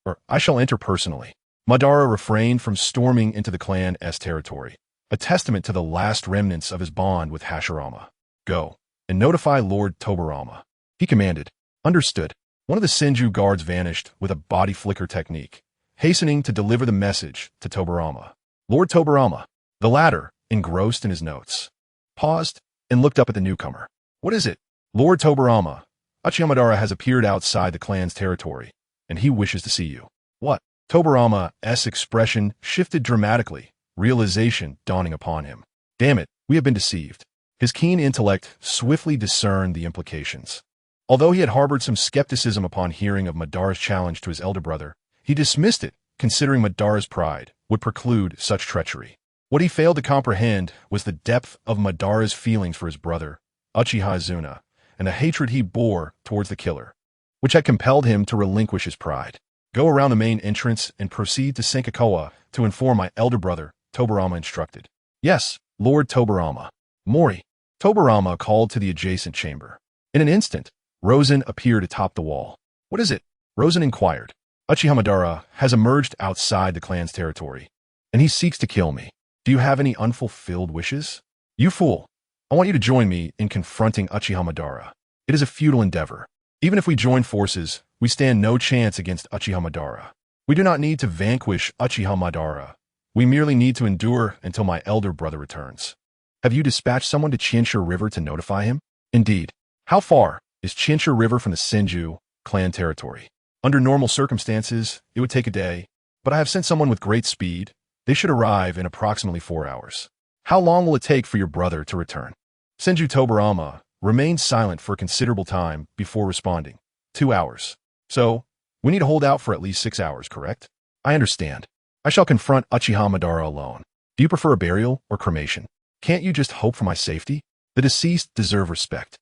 or I shall enter personally." Madara refrained from storming into the clan's territory, a testament to the last remnants of his bond with Hashirama. "Go, and notify Lord Tobarama," he commanded. "Understood." One of the Senju guards vanished with a body flicker technique, hastening to deliver the message to Tobarama. Lord Tobarama, the latter, engrossed in his notes, paused and looked up at the newcomer. "What is it?" "Lord Tobarama, Uchiha Madara has appeared outside the clan's territory, and he wishes to see you." "What?" Tobarama's expression shifted dramatically, realization dawning upon him. "Damn it, we have been deceived." His keen intellect swiftly discerned the implications. Although he had harbored some skepticism upon hearing of Madara's challenge to his elder brother, he dismissed it, considering Madara's pride would preclude such treachery. What he failed to comprehend was the depth of Madara's feelings for his brother, Uchiha Izuna, and the hatred he bore towards the killer, which had compelled him to relinquish his pride. "Go around the main entrance and proceed to Senkakawa to inform my elder brother," Tobarama instructed. "Yes, Lord Tobarama." "Mori," Tobarama called to the adjacent chamber. In an instant, Rosen appeared atop the wall. "What is it?" Rosen inquired. "Uchiha Madara has emerged outside the clan's territory, and he seeks to kill me. Do you have any unfulfilled wishes?" "You fool. I want you to join me in confronting Uchiha Madara. It is a futile endeavor. Even if we join forces, we stand no chance against Uchiha Madara. We do not need to vanquish Uchiha Madara. We merely need to endure until my elder brother returns." "Have you dispatched someone to Chinsha River to notify him?" "Indeed." "How far is Chinsha River from the Senju clan territory?" "Under normal circumstances, it would take a day, but I have sent someone with great speed. They should arrive in approximately 4 hours." "How long will it take for your brother to return?" Senju Tobarama remained silent for a considerable time before responding. 2 hours. "So, we need to hold out for at least 6 hours, correct?" "I understand. I shall confront Uchiha Madara alone. Do you prefer a burial or cremation? Can't you just hope for my safety? The deceased deserve respect.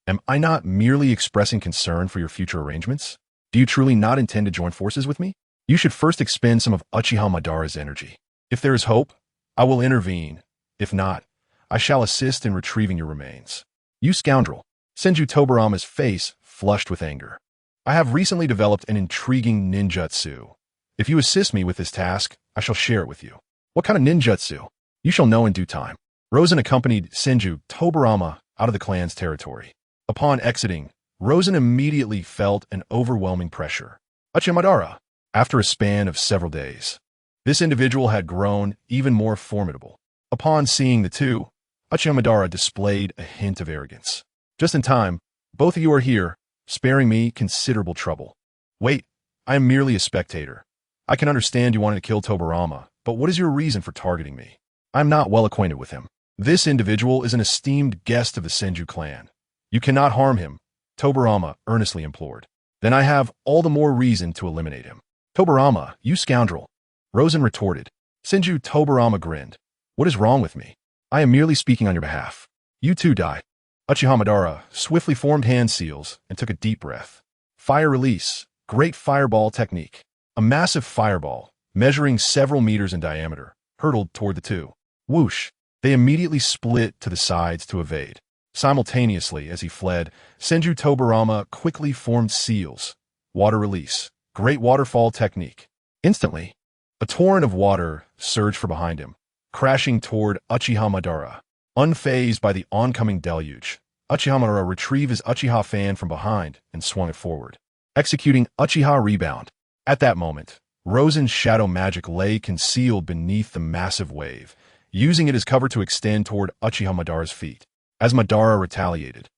Am I not merely expressing concern for your future arrangements? Do you truly not intend to join forces with me? You should first expend some of Uchiha Madara's energy. If there is hope, I will intervene. If not, I shall assist in retrieving your remains." "You scoundrel." Senju Tobarama's face flushed with anger. "I have recently developed an intriguing ninjutsu. If you assist me with this task, I shall share it with you." "What kind of ninjutsu?" "You shall know in due time." Rosen accompanied Senju Tobarama out of the clan's territory. Upon exiting, Rosen immediately felt an overwhelming pressure. Uchiha Madara, after a span of several days. This individual had grown even more formidable. Upon seeing the two, Uchiha Madara displayed a hint of arrogance. "Just in time, both of you are here, sparing me considerable trouble." "Wait, I am merely a spectator. I can understand you wanted to kill Tobarama, but what is your reason for targeting me?" "I am not well acquainted with him. This individual is an esteemed guest of the Senju clan. You cannot harm him," Tobarama earnestly implored. "Then I have all the more reason to eliminate him." "Tobarama, you scoundrel. Rosen retorted. Senju Tobarama grinned. What is wrong with me? I am merely speaking on your behalf. You too die. Uchiha Madara swiftly formed hand seals and took a deep breath. Fire release. Great fireball technique. A massive fireball, measuring several meters in diameter, hurtled toward the two. Whoosh! They immediately split to the sides to evade. Simultaneously, as he fled, Senju Tobarama quickly formed seals. Water release. Great waterfall technique. Instantly, a torrent of water surged from behind him, crashing toward Uchiha Madara. Unfazed by the oncoming deluge, Uchiha Madara retrieved his Uchiha fan from behind and swung it forward, executing Uchiha Rebound. At that moment, Rosen's shadow magic lay concealed beneath the massive wave, using it as cover to extend toward Uchiha Madara's feet. As Madara retaliated,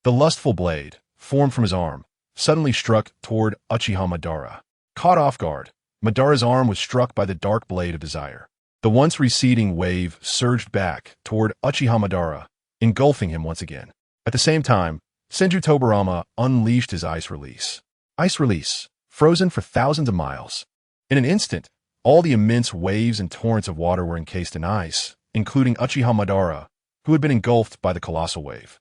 the lustful blade, formed from his arm, suddenly struck toward Uchiha Madara. Caught off guard, Madara's arm was struck by the dark blade of desire. The once receding wave surged back toward Uchiha Madara, engulfing him once again. At the same time, Senju Tobarama unleashed his ice release. Ice release, frozen for thousands of miles. In an instant, all the immense waves and torrents of water were encased in ice, including Uchiha Madara, who had been engulfed by the colossal wave.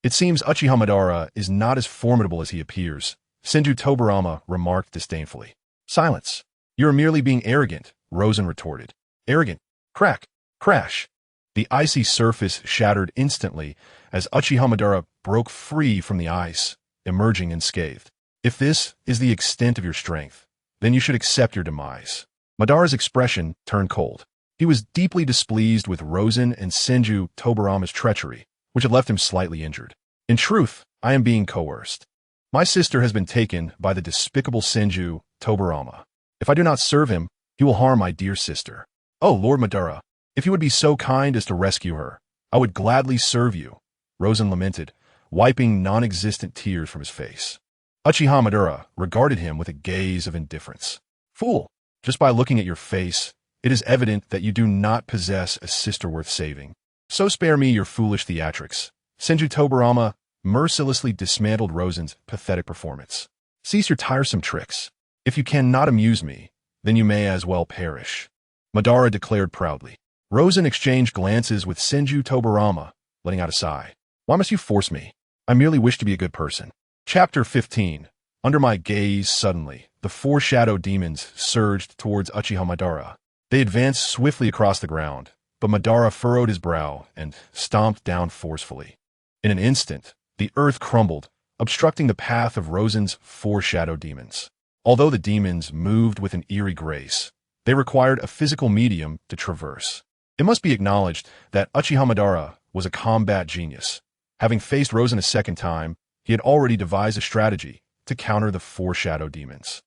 It seems Uchiha Madara is not as formidable as he appears, Senju Tobarama remarked disdainfully. Silence. You are merely being arrogant, Rosen retorted. Arrogant. Crack. Crash. The icy surface shattered instantly as Uchiha Madara broke free from the ice, emerging unscathed. If this is the extent of your strength, then you should accept your demise. Madara's expression turned cold. He was deeply displeased with Rosen and Senju Tobarama's treachery, which had left him slightly injured. In truth, I am being coerced. My sister has been taken by the despicable Senju Tobarama. If I do not serve him, he will harm my dear sister. Oh, Lord Madara, if you would be so kind as to rescue her, I would gladly serve you, Rosen lamented, wiping non-existent tears from his face. Uchiha Madara regarded him with a gaze of indifference. Fool, just by looking at your face, it is evident that you do not possess a sister worth saving. So spare me your foolish theatrics. Senju Tobarama mercilessly dismantled Rosen's pathetic performance. Cease your tiresome tricks. If you cannot amuse me, then you may as well perish, Madara declared proudly. Rosen exchanged glances with Senju Tobarama, letting out a sigh. Why must you force me? I merely wish to be a good person. Chapter 15. Under my gaze suddenly, the four shadow demons surged towards Uchiha Madara. They advanced swiftly across the ground, but Madara furrowed his brow and stomped down forcefully. In an instant, the earth crumbled, obstructing the path of Rosen's four shadow demons. Although the demons moved with an eerie grace, they required a physical medium to traverse. It must be acknowledged that Uchiha Madara was a combat genius. Having faced Rosen a second time, he had already devised a strategy to counter the four shadow demons.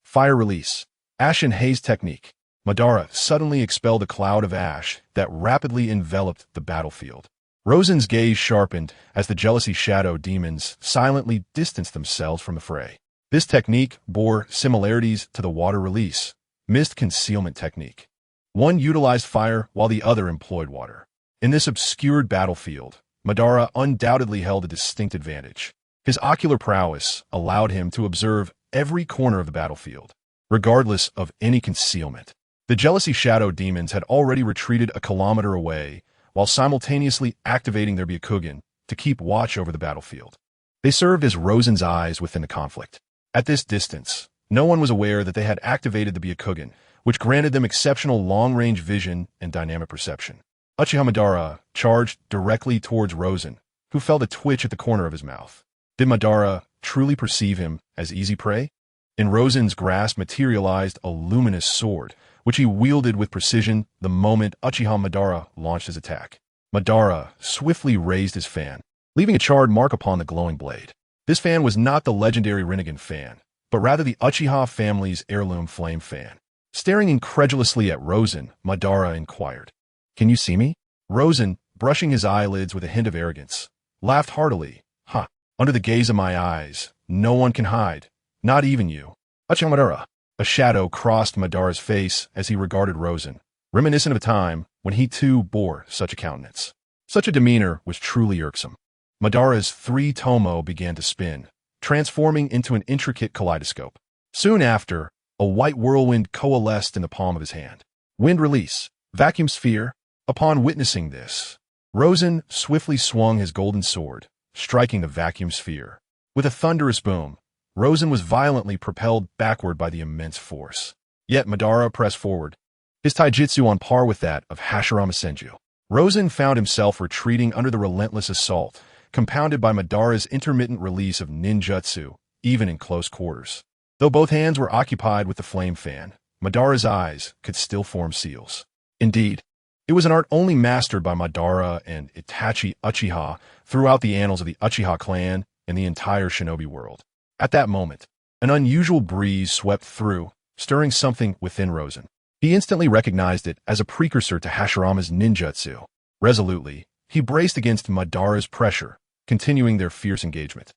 Fire release. Ash and haze technique. Madara suddenly expelled a cloud of ash that rapidly enveloped the battlefield. Rosen's gaze sharpened as the jealousy shadow demons silently distanced themselves from the fray. This technique bore similarities to the water release, mist concealment technique. One utilized fire while the other employed water. In this obscured battlefield, Madara undoubtedly held a distinct advantage. His ocular prowess allowed him to observe every corner of the battlefield, regardless of any concealment. The jealousy shadow demons had already retreated a kilometer away, while simultaneously activating their Byakugan to keep watch over the battlefield. They served as Rosen's eyes within the conflict. At this distance, no one was aware that they had activated the Byakugan, which granted them exceptional long-range vision and dynamic perception. Uchiha Madara charged directly towards Rosen, who felt a twitch at the corner of his mouth. Did Madara truly perceive him as easy prey? In Rosen's grasp materialized a luminous sword, which he wielded with precision the moment Uchiha Madara launched his attack. Madara swiftly raised his fan, leaving a charred mark upon the glowing blade. This fan was not the legendary Rinnegan fan, but rather the Uchiha family's heirloom flame fan. Staring incredulously at Rosen, Madara inquired, "Can you see me?" Rosen, brushing his eyelids with a hint of arrogance, laughed heartily. Under the gaze of my eyes, no one can hide, not even you. Uchiha Madara. A shadow crossed Madara's face as he regarded Rosen, reminiscent of a time when he too bore such a countenance. Such a demeanor was truly irksome. Madara's three tomo began to spin, transforming into an intricate kaleidoscope. Soon after, A white whirlwind coalesced in the palm of his hand. Wind release. Vacuum sphere. Upon witnessing this, Rosen swiftly swung his golden sword, striking the vacuum sphere. With a thunderous boom, Rosen was violently propelled backward by the immense force. Yet Madara pressed forward, his taijutsu on par with that of Hashirama Senju. Rosen found himself retreating under the relentless assault, compounded by Madara's intermittent release of ninjutsu, even in close quarters. Though both hands were occupied with the flame fan, Madara's eyes could still form seals. Indeed, it was an art only mastered by Madara and Itachi Uchiha throughout the annals of the Uchiha clan and the entire shinobi world. At that moment, an unusual breeze swept through, stirring something within Rosen. He instantly recognized it as a precursor to Hashirama's ninjutsu. Resolutely, he braced against Madara's pressure, continuing their fierce engagement.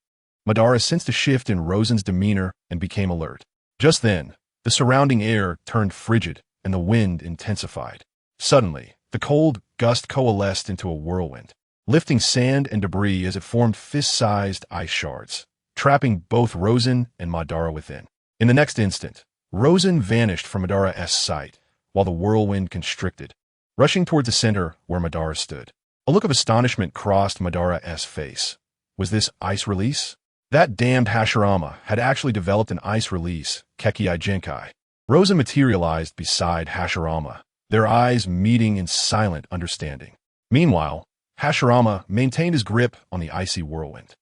Madara sensed a shift in Rosen's demeanor and became alert. Just then, the surrounding air turned frigid and the wind intensified. Suddenly, the cold gust coalesced into a whirlwind, lifting sand and debris as it formed fist-sized ice shards, trapping both Rosen and Madara within. In the next instant, Rosen vanished from Madara's sight, while the whirlwind constricted, rushing towards the center where Madara stood. A look of astonishment crossed Madara's face. Was this ice release? That damned Hashirama had actually developed an ice release, Kekkei Jinkai. Rosen materialized beside Hashirama, their eyes meeting in silent understanding. Meanwhile, Hashirama maintained his grip on the icy whirlwind.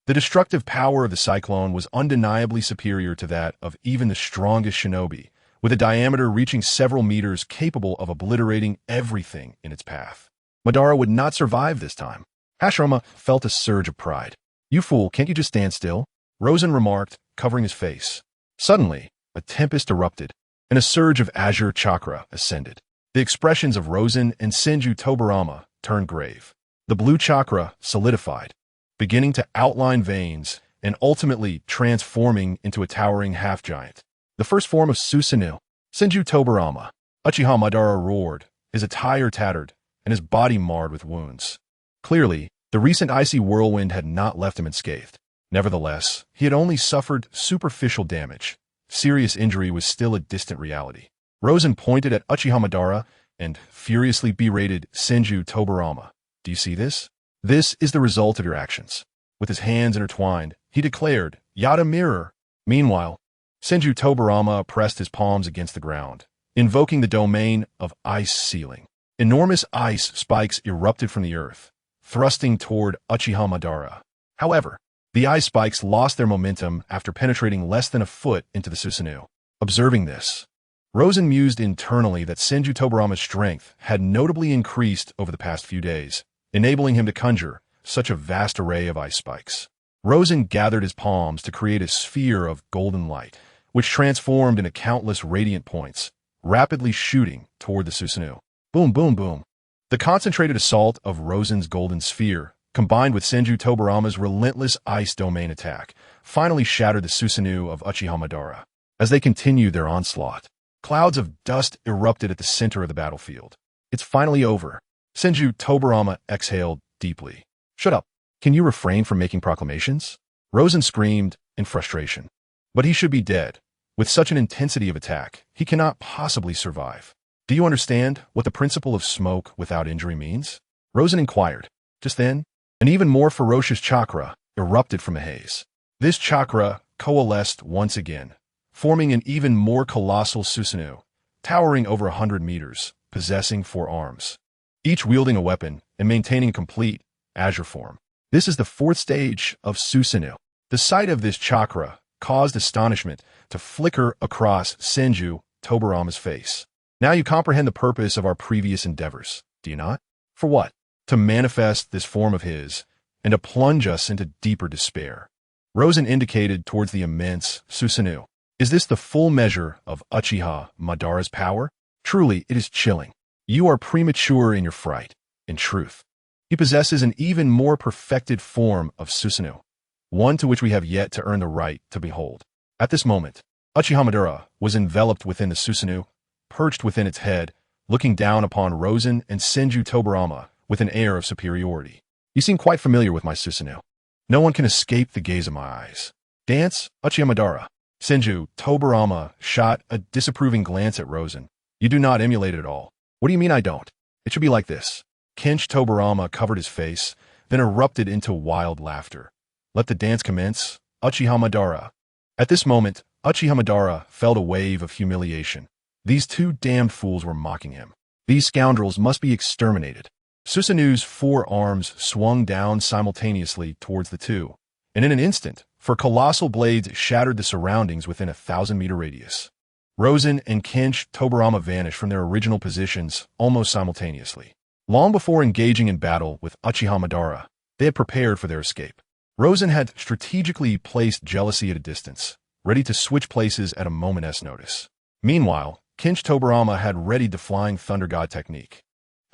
The destructive power of the cyclone was undeniably superior to that of even the strongest shinobi, with a diameter reaching several meters capable of obliterating everything in its path. Madara would not survive this time. Hashirama felt a surge of pride. "You fool, can't you just stand still?" Rosen remarked, covering his face. Suddenly, a tempest erupted, and a surge of azure chakra ascended. The expressions of Rosen and Senju Tobarama turned grave. The blue chakra solidified, beginning to outline veins and ultimately transforming into a towering half-giant. The first form of Susanoo, Senju Tobarama. Uchiha Madara roared, his attire tattered, and his body marred with wounds. Clearly, the recent icy whirlwind had not left him unscathed. Nevertheless, he had only suffered superficial damage. Serious injury was still a distant reality. Rosen pointed at Uchiha Madara and furiously berated Senju Tobarama. "Do you see this? This is the result of your actions." With his hands intertwined, he declared, "Yada mirror." Meanwhile, Senju Tobarama pressed his palms against the ground, invoking the domain of ice sealing. Enormous ice spikes erupted from the earth, thrusting toward Uchiha Madara. However, the ice spikes lost their momentum after penetrating less than a foot into the Susanoo. Observing this, Rosen mused internally that Senju Tobarama's strength had notably increased over the past few days, enabling him to conjure such a vast array of ice spikes. Rosen gathered his palms to create a sphere of golden light, which transformed into countless radiant points, rapidly shooting toward the Susanoo. Boom, boom, boom. The concentrated assault of Rosen's golden sphere, combined with Senju Tobarama's relentless ice domain attack, finally shattered the Susanoo of Uchiha Madara. As they continued their onslaught, clouds of dust erupted at the center of the battlefield. "It's finally over." Senju Tobarama exhaled deeply. "Shut up. Can you refrain from making proclamations?" Rosen screamed in frustration. "But he should be dead. With such an intensity of attack, he cannot possibly survive. Do you understand what the principle of smoke without injury means?" Rosen inquired. Just then, an even more ferocious chakra erupted from the haze. This chakra coalesced once again, forming an even more colossal Susanoo, towering over 100 meters, possessing 4 arms, each wielding a weapon and maintaining a complete azure form. This is the 4th stage of Susanoo. The sight of this chakra caused astonishment to flicker across Senju Tobarama's face. "Now you comprehend the purpose of our previous endeavors, do you not? For what? To manifest this form of his, and to plunge us into deeper despair." Rosen indicated towards the immense Susanoo. "Is this the full measure of Uchiha Madara's power? Truly, it is chilling. You are premature in your fright. In truth, he possesses an even more perfected form of Susanoo, one to which we have yet to earn the right to behold." At this moment, Uchiha Madara was enveloped within the Susanoo, perched within its head, looking down upon Rosen and Senju Tobarama with an air of superiority. "You seem quite familiar with my Susanoo. No one can escape the gaze of my eyes. Dance, Uchiha Madara." Senju Tobarama shot a disapproving glance at Rosen. You do not emulate it at all. What do you mean I don't? It should be like this. Kench Tobarama covered his face, then erupted into wild laughter. Let the dance commence, Uchiha Madara. At this moment, Uchiha Madara felt a wave of humiliation. These two damned fools were mocking him. These scoundrels must be exterminated. Susanu's 4 arms swung down simultaneously towards the two, and in an instant, 4 colossal blades shattered the surroundings within a 1,000-meter radius. Rosen and Kench Tobarama vanished from their original positions almost simultaneously. Long before engaging in battle with Uchiha Madara, they had prepared for their escape. Rosen had strategically placed jealousy at a distance, ready to switch places at a moment's notice. Meanwhile, Kench Tobarama had readied the Flying Thunder God technique.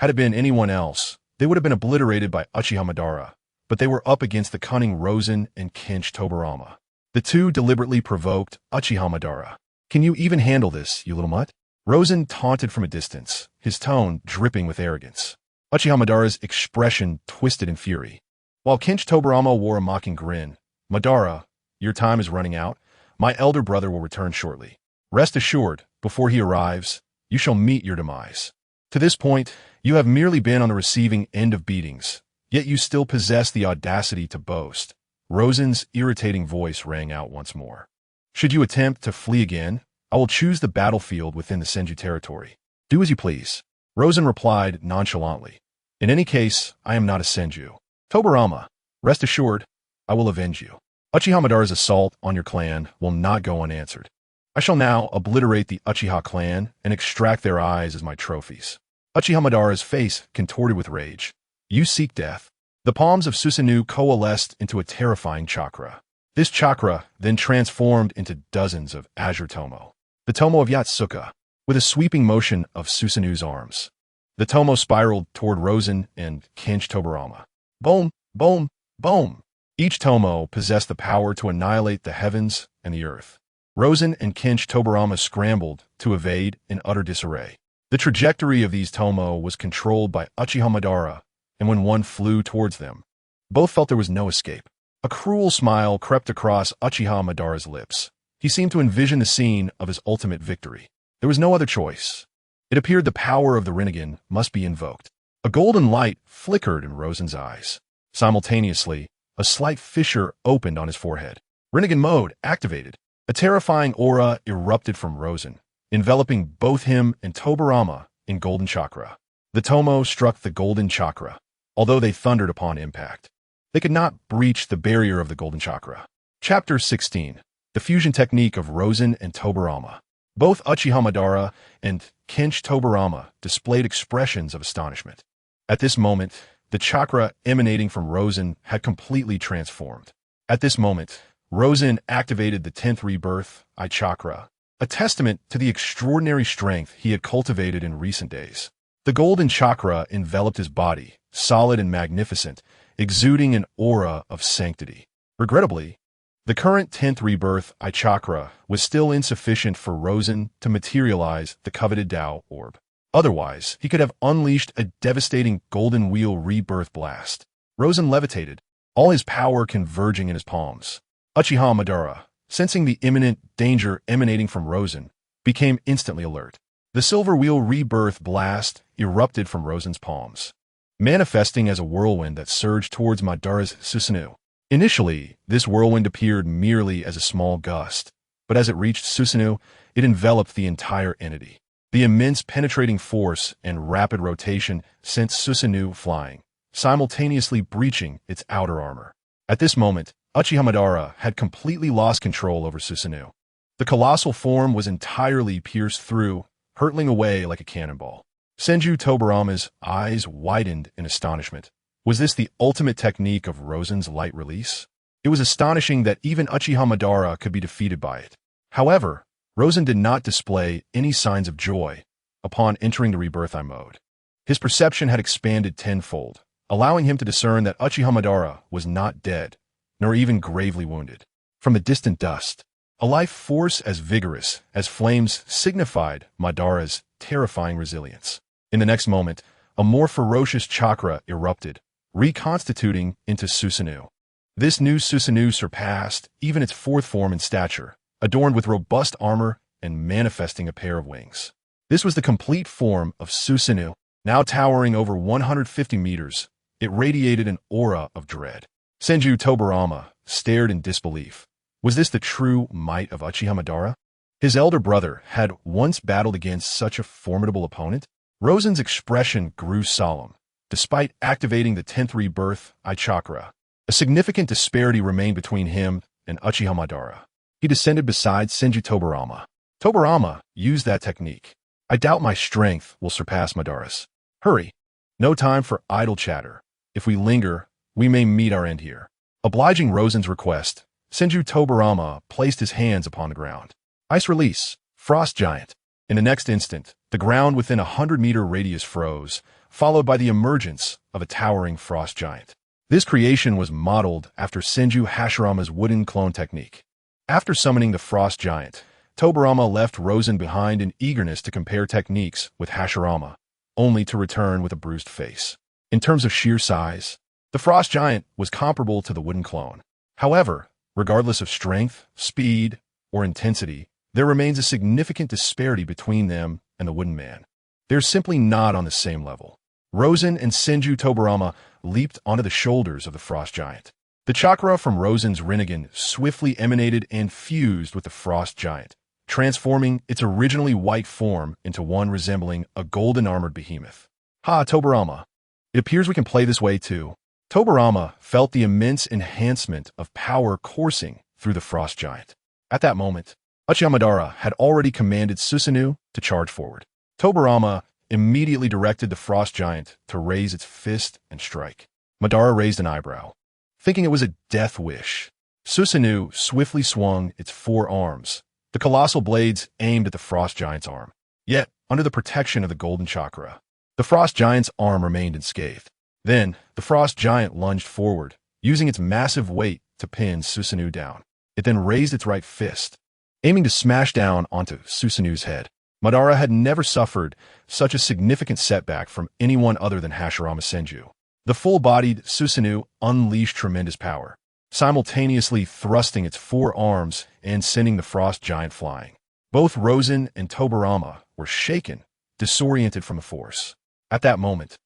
Had it been anyone else, they would have been obliterated by Uchiha Madara, but they were up against the cunning Rosen and Kench Tobarama. The two deliberately provoked Uchiha Madara. Can you even handle this, you little mutt? Rosen taunted from a distance, his tone dripping with arrogance. Uchiha Madara's expression twisted in fury. While Kench Tobarama wore a mocking grin, Madara, your time is running out. My elder brother will return shortly. Rest assured, before he arrives, you shall meet your demise. To this point, you have merely been on the receiving end of beatings, yet you still possess the audacity to boast. Rosen's irritating voice rang out once more. Should you attempt to flee again, I will choose the battlefield within the Senju territory. Do as you please. Rosen replied nonchalantly. In any case, I am not a Senju. Tobarama, rest assured, I will avenge you. Uchiha Madara's assault on your clan will not go unanswered. I shall now obliterate the Uchiha clan and extract their eyes as my trophies. Uchiha Madara's face contorted with rage. You seek death. The palms of Susanoo coalesced into a terrifying chakra. This chakra then transformed into dozens of azure tomo. The tomo of Yatsuka, with a sweeping motion of Susanoo's arms. The tomo spiraled toward Rosen and Kench Tobarama. Boom, boom, boom. Each tomo possessed the power to annihilate the heavens and the earth. Rosen and Kench Tobarama scrambled to evade in utter disarray. The trajectory of these tomo was controlled by Uchiha Madara, and when one flew towards them, both felt there was no escape. A cruel smile crept across Uchiha Madara's lips. He seemed to envision the scene of his ultimate victory. There was no other choice. It appeared the power of the Rinnegan must be invoked. A golden light flickered in Rosen's eyes. Simultaneously, a slight fissure opened on his forehead. Rinnegan mode activated. A terrifying aura erupted from Rosen, enveloping both him and Tobarama in golden chakra. The tomo struck the golden chakra, although they thundered upon impact. They could not breach the barrier of the golden chakra. Chapter 16. The fusion technique of Rosen and Tobarama. Both Uchiha Madara and Kench Tobarama displayed expressions of astonishment. At this moment, the chakra emanating from Rosen had completely transformed. At this moment, Rosen activated the 10th rebirth, I chakra, a testament to the extraordinary strength he had cultivated in recent days. The golden chakra enveloped his body, solid and magnificent, exuding an aura of sanctity. Regrettably, the current 10th rebirth, I chakra, was still insufficient for Rosen to materialize the coveted Tao orb. Otherwise, he could have unleashed a devastating golden wheel rebirth blast. Rosen levitated, all his power converging in his palms. Uchiha Madara, sensing the imminent danger emanating from Rosen, became instantly alert. The silver wheel rebirth blast erupted from Rosen's palms, manifesting as a whirlwind that surged towards Madara's Susanoo. Initially, this whirlwind appeared merely as a small gust, but as it reached Susanoo, it enveloped the entire entity. The immense penetrating force and rapid rotation sent Susanoo flying, simultaneously breaching its outer armor. At this moment, Uchiha Madara had completely lost control over Susanoo. The colossal form was entirely pierced through, hurtling away like a cannonball. Senju Tobarama's eyes widened in astonishment. Was this the ultimate technique of Rosen's light release? It was astonishing that even Uchiha Madara could be defeated by it. However, Rosen did not display any signs of joy upon entering the Rebirth I mode. His perception had expanded tenfold, allowing him to discern that Uchiha Madara was not dead, nor even gravely wounded. From the distant dust, a life force as vigorous as flames signified Madara's terrifying resilience. In the next moment, a more ferocious chakra erupted, reconstituting into Susanoo. This new Susanoo surpassed even its fourth form in stature, adorned with robust armor and manifesting a pair of wings. This was the complete form of Susanoo. Now towering over 150 meters, it radiated an aura of dread. Senju Tobarama stared in disbelief. Was this the true might of Uchiha Madara? His elder brother had once battled against such a formidable opponent? Rosen's expression grew solemn. Despite activating the 10th rebirth Eye Chakra, a significant disparity remained between him and Uchiha Madara. He descended beside Senju Tobarama. Tobarama used that technique. I doubt my strength will surpass Madara's. Hurry. No time for idle chatter. If we linger, we may meet our end here. Obliging Rosen's request, Senju Tobarama placed his hands upon the ground. Ice release, Frost Giant. In the next instant, the ground within a 100-meter radius froze, followed by the emergence of a towering frost giant. This creation was modeled after Senju Hashirama's wooden clone technique. After summoning the frost giant, Tobarama left Rosen behind in eagerness to compare techniques with Hashirama, only to return with a bruised face. In terms of sheer size, the frost giant was comparable to the wooden clone. However, regardless of strength, speed, or intensity, there remains a significant disparity between them and the wooden man. They're simply not on the same level. Rosen and Senju Tobarama leaped onto the shoulders of the frost giant. The chakra from Rosen's Rinnegan swiftly emanated and fused with the frost giant, transforming its originally white form into one resembling a golden-armored behemoth. Ha, Tobarama. It appears we can play this way too. Tobarama felt the immense enhancement of power coursing through the frost giant. At that moment, Uchiha Madara had already commanded Susanoo to charge forward. Tobarama immediately directed the frost giant to raise its fist and strike. Madara raised an eyebrow, thinking it was a death wish. Susanoo swiftly swung its four arms, the colossal blades aimed at the frost giant's arm. Yet, under the protection of the golden chakra, the frost giant's arm remained unscathed. Then, the frost giant lunged forward, using its massive weight to pin Susanoo down. It then raised its right fist, aiming to smash down onto Susanoo's head. Madara had never suffered such a significant setback from anyone other than Hashirama Senju. The full-bodied Susanoo unleashed tremendous power, simultaneously thrusting its four arms and sending the frost giant flying. Both Rosen and Tobarama were shaken, disoriented from the force. At that moment,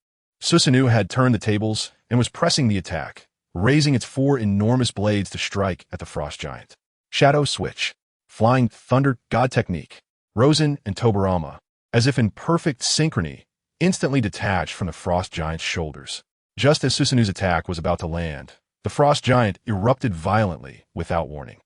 Susanoo had turned the tables and was pressing the attack, raising its four enormous blades to strike at the frost giant. Shadow Switch, Flying Thunder God Technique. Rosen and Tobarama, as if in perfect synchrony, instantly detached from the frost giant's shoulders. Just as Susanoo's attack was about to land, the frost giant erupted violently without warning.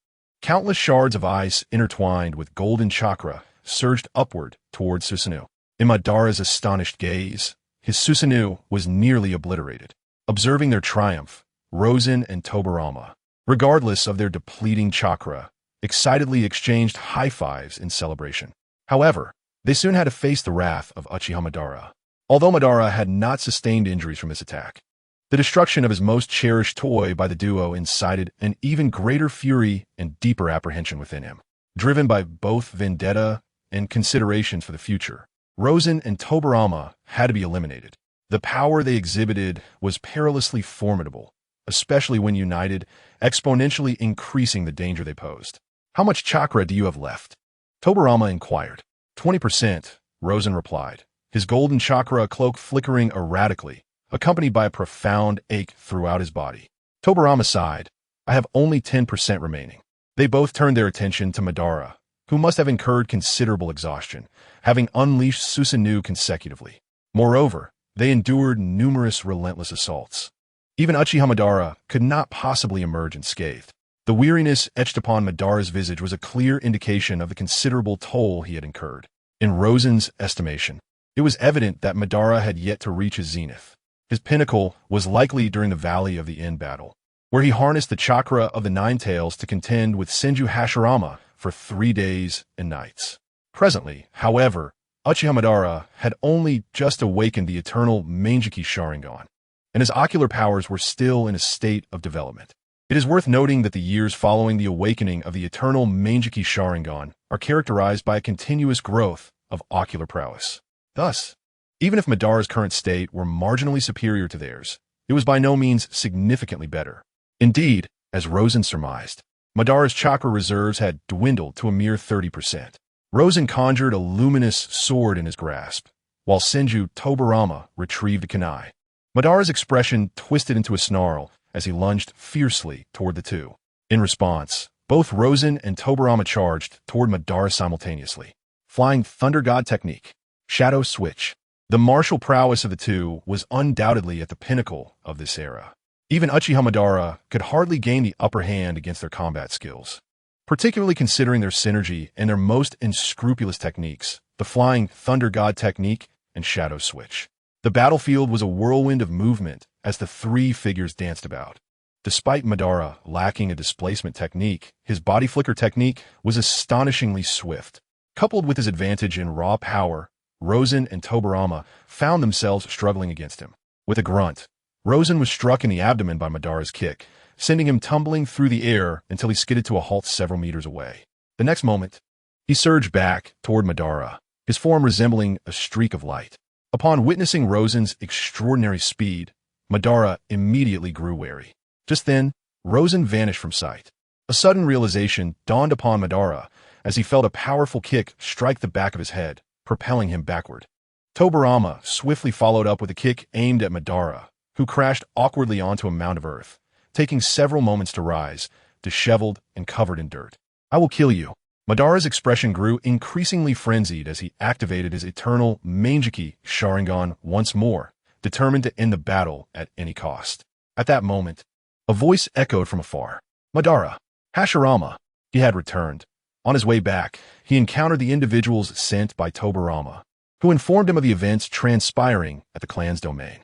Countless shards of ice intertwined with golden chakra surged upward towards Susanoo. In Madara's astonished gaze, his Susanoo was nearly obliterated. Observing their triumph, Rosen and Tobarama, regardless of their depleting chakra, excitedly exchanged high fives in celebration. However, they soon had to face the wrath of Uchiha Madara. Although Madara had not sustained injuries from this attack, the destruction of his most cherished toy by the duo incited an even greater fury and deeper apprehension within him. Driven by both vendetta and considerations for the future, Rosen and Tobarama had to be eliminated. The power they exhibited was perilously formidable, especially when united, exponentially increasing the danger they posed. How much chakra do you have left? Tobarama inquired. 20%, Rosen replied, his golden chakra cloak flickering erratically, accompanied by a profound ache throughout his body. Tobarama sighed. I have only 10% remaining. They both turned their attention to Madara, who must have incurred considerable exhaustion, having unleashed Susanoo consecutively. Moreover, they endured numerous relentless assaults. Even Uchiha Madara could not possibly emerge unscathed. The weariness etched upon Madara's visage was a clear indication of the considerable toll he had incurred. In Rosen's estimation, it was evident that Madara had yet to reach his zenith. His pinnacle was likely during the Valley of the End battle, where he harnessed the chakra of the Nine Tails to contend with Senju Hashirama for 3 days and nights. Presently, however, Uchiha Madara had only just awakened the eternal Mangeki Sharingan, and his ocular powers were still in a state of development. It is worth noting that the years following the awakening of the eternal Mangeki Sharingan are characterized by a continuous growth of ocular prowess. Thus, even if Madara's current state were marginally superior to theirs, it was by no means significantly better. Indeed, as Rosen surmised, Madara's chakra reserves had dwindled to a mere 30%. Rosen conjured a luminous sword in his grasp, while Senju Tobarama retrieved a kunai. Madara's expression twisted into a snarl as he lunged fiercely toward the two. In response, both Rosen and Tobarama charged toward Madara simultaneously. Flying Thunder God technique. Shadow Switch. The martial prowess of the two was undoubtedly at the pinnacle of this era. Even Uchiha Madara could hardly gain the upper hand against their combat skills, particularly considering their synergy and their most unscrupulous techniques, the Flying Thunder God technique and Shadow Switch. The battlefield was a whirlwind of movement as the three figures danced about. Despite Madara lacking a displacement technique, his body flicker technique was astonishingly swift. Coupled with his advantage in raw power, Rosen and Tobarama found themselves struggling against him. With a grunt, Rosen was struck in the abdomen by Madara's kick, sending him tumbling through the air until he skidded to a halt several meters away. The next moment, he surged back toward Madara, his form resembling a streak of light. Upon witnessing Rosen's extraordinary speed, Madara immediately grew wary. Just then, Rosen vanished from sight. A sudden realization dawned upon Madara as he felt a powerful kick strike the back of his head, propelling him backward. Tobarama swiftly followed up with a kick aimed at Madara, who crashed awkwardly onto a mound of earth, taking several moments to rise, disheveled and covered in dirt. "I will kill you." Madara's expression grew increasingly frenzied as he activated his eternal Mangeki Sharingan once more, determined to end the battle at any cost. At that moment, a voice echoed from afar. "Madara, Hashirama." He had returned. On his way back, he encountered the individuals sent by Tobarama, who informed him of the events transpiring at the clan's domain.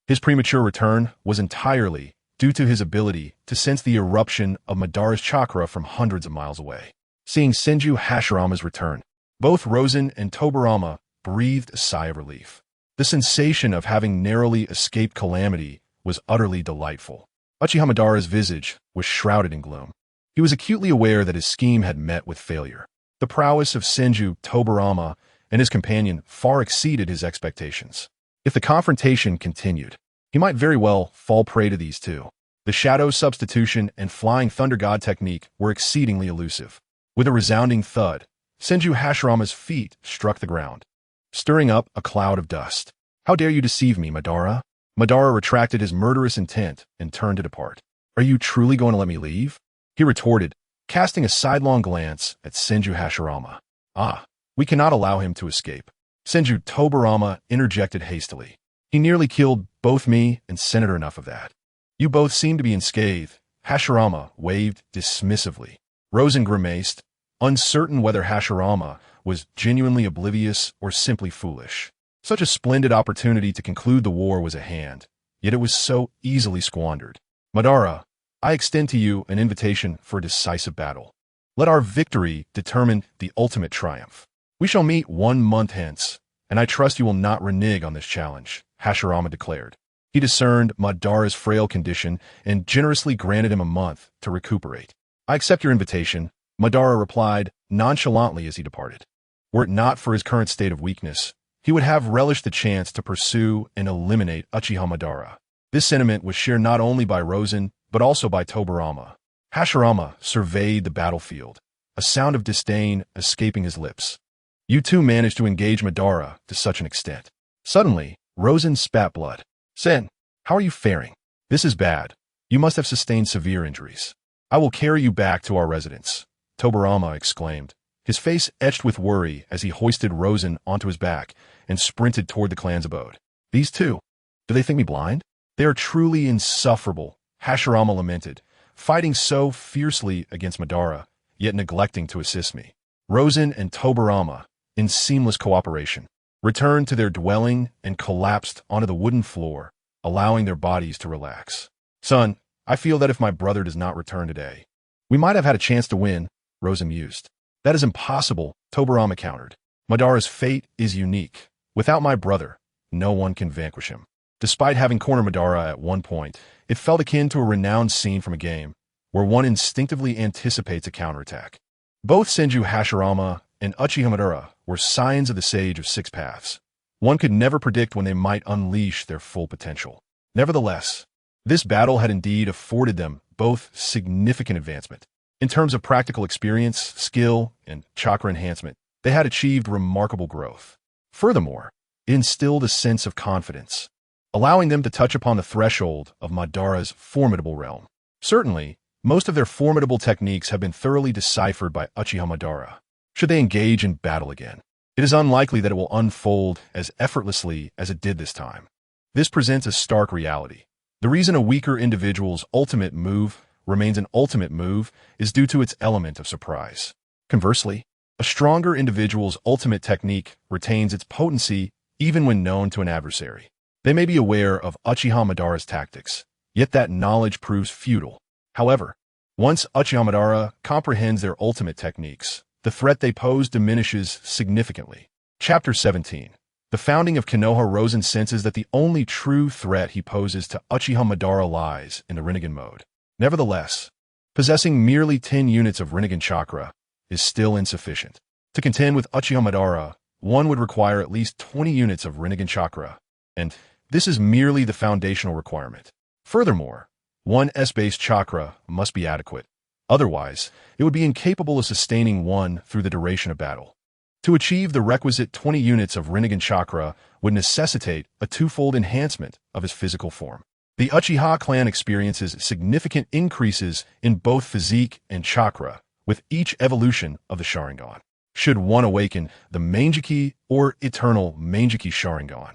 His premature return was entirely due to his ability to sense the eruption of Madara's chakra from hundreds of miles away. Seeing Senju Hashirama's return, both Rosen and Tobarama breathed a sigh of relief. The sensation of having narrowly escaped calamity was utterly delightful. Uchiha Madara's visage was shrouded in gloom. He was acutely aware that his scheme had met with failure. The prowess of Senju Tobarama and his companion far exceeded his expectations. If the confrontation continued, he might very well fall prey to these two. The Shadow Substitution and Flying Thunder God technique were exceedingly elusive. With a resounding thud, Senju Hashirama's feet struck the ground, stirring up a cloud of dust. "How dare you deceive me, Madara?" Madara retracted his murderous intent and turned to depart. "Are you truly going to let me leave?" he retorted, casting a sidelong glance at Senju Hashirama. "Ah, we cannot allow him to escape." Senju Tobarama interjected hastily. "He nearly killed both me and Senator enough of that." "You both seem to be unscathed." Hashirama waved dismissively. Rosen grimaced, uncertain whether Hashirama was genuinely oblivious or simply foolish. Such a splendid opportunity to conclude the war was at hand, yet it was so easily squandered. "Madara, I extend to you an invitation for a decisive battle. Let our victory determine the ultimate triumph. We shall meet 1 month hence, and I trust you will not renege on this challenge," Hashirama declared. He discerned Madara's frail condition and generously granted him a month to recuperate. "I accept your invitation," Madara replied nonchalantly as he departed. Were it not for his current state of weakness, he would have relished the chance to pursue and eliminate Uchiha Madara. This sentiment was shared not only by Rosen, but also by Tobarama. Hashirama surveyed the battlefield, a sound of disdain escaping his lips. "You two managed to engage Madara to such an extent." Suddenly, Rosen spat blood. "Sen, how are you faring?" "This is bad. You must have sustained severe injuries." "I will carry you back to our residence," Tobarama exclaimed, his face etched with worry as he hoisted Rosen onto his back and sprinted toward the clan's abode. "These two, do they think me blind? They are truly insufferable," Hashirama lamented, "fighting so fiercely against Madara, yet neglecting to assist me." Rosen and Tobarama, in seamless cooperation, returned to their dwelling and collapsed onto the wooden floor, allowing their bodies to relax. "Son, I feel that if my brother does not return today, we might have had a chance to win," Rosen mused. "That is impossible," Tobarama countered. "Madara's fate is unique. Without my brother, no one can vanquish him." Despite having cornered Madara at one point, it felt akin to a renowned scene from a game, where one instinctively anticipates a counterattack. Both Senju Hashirama and Uchiha Madara were signs of the Sage of Six Paths. One could never predict when they might unleash their full potential. Nevertheless, this battle had indeed afforded them both significant advancement. In terms of practical experience, skill, and chakra enhancement, they had achieved remarkable growth. Furthermore, it instilled a sense of confidence, allowing them to touch upon the threshold of Madara's formidable realm. Certainly, most of their formidable techniques have been thoroughly deciphered by Uchiha Madara. Should they engage in battle again, it is unlikely that it will unfold as effortlessly as it did this time. This presents a stark reality. The reason a weaker individual's ultimate move remains an ultimate move is due to its element of surprise. Conversely, a stronger individual's ultimate technique retains its potency even when known to an adversary. They may be aware of Uchiha Madara's tactics, yet that knowledge proves futile. However, once Uchiha Madara comprehends their ultimate techniques, the threat they pose diminishes significantly. Chapter 17. The founding of Konoha. Rosen senses that the only true threat he poses to Uchiha Madara lies in the Rinnegan mode. Nevertheless, possessing merely 10 units of Rinnegan chakra is still insufficient. To contend with Uchiha Madara, one would require at least 20 units of Rinnegan chakra, and this is merely the foundational requirement. Furthermore, one S-based chakra must be adequate. Otherwise, it would be incapable of sustaining one through the duration of battle. To achieve the requisite 20 units of Rinnegan chakra would necessitate a twofold enhancement of his physical form. The Uchiha clan experiences significant increases in both physique and chakra with each evolution of the Sharingan. Should one awaken the Mangeki or Eternal Mangeki Sharingan,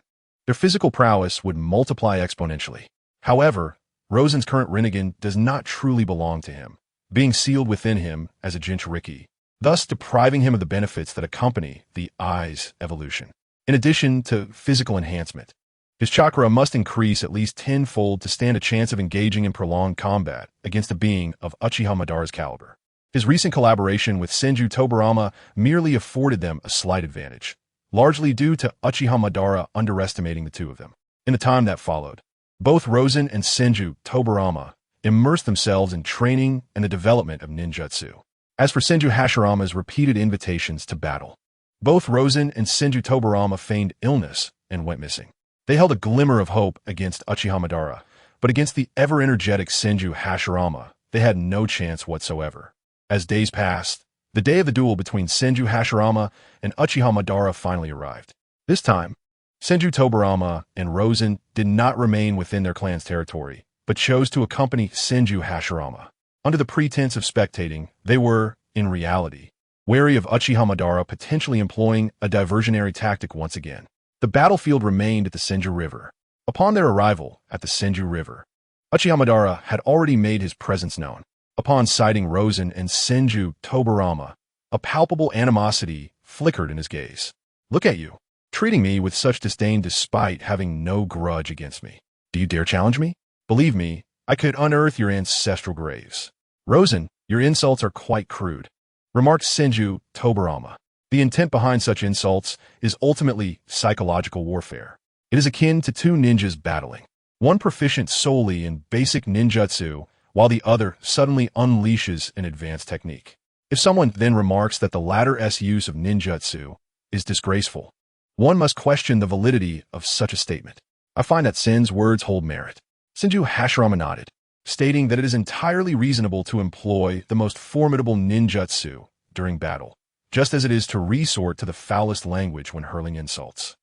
their physical prowess would multiply exponentially. However, Rosen's current Rinnegan does not truly belong to him, being sealed within him as a Jinchuriki, thus depriving him of the benefits that accompany the Eyes evolution. In addition to physical enhancement, his chakra must increase at least tenfold to stand a chance of engaging in prolonged combat against a being of Uchiha Madara's caliber. His recent collaboration with Senju Tobarama merely afforded them a slight advantage, largely due to Uchiha Madara underestimating the two of them. In the time that followed, both Rosen and Senju Tobarama immersed themselves in training and the development of ninjutsu. As for Senju Hashirama's repeated invitations to battle, both Rosen and Senju Tobarama feigned illness and went missing. They held a glimmer of hope against Uchiha Madara, but against the ever-energetic Senju Hashirama, they had no chance whatsoever. As days passed, the day of the duel between Senju Hashirama and Uchiha Madara finally arrived. This time, Senju Tobarama and Rosen did not remain within their clan's territory, but chose to accompany Senju Hashirama. Under the pretense of spectating, they were, in reality, wary of Uchiha Madara potentially employing a diversionary tactic once again. The battlefield remained at the Senju River. Upon their arrival at the Senju River, Uchiha Madara had already made his presence known. Upon sighting Rosen and Senju Tobarama, a palpable animosity flickered in his gaze. "Look at you, treating me with such disdain despite having no grudge against me. Do you dare challenge me? Believe me, I could unearth your ancestral graves." "Rosen, your insults are quite crude," remarked Senju Tobarama. The intent behind such insults is ultimately psychological warfare. It is akin to two ninjas battling, one proficient solely in basic ninjutsu, while the other suddenly unleashes an advanced technique. If someone then remarks that the latter's use of ninjutsu is disgraceful, one must question the validity of such a statement. I find that Sen's words hold merit. Senju Hashirama nodded, stating that it is entirely reasonable to employ the most formidable ninjutsu during battle, just as it is to resort to the foulest language when hurling insults.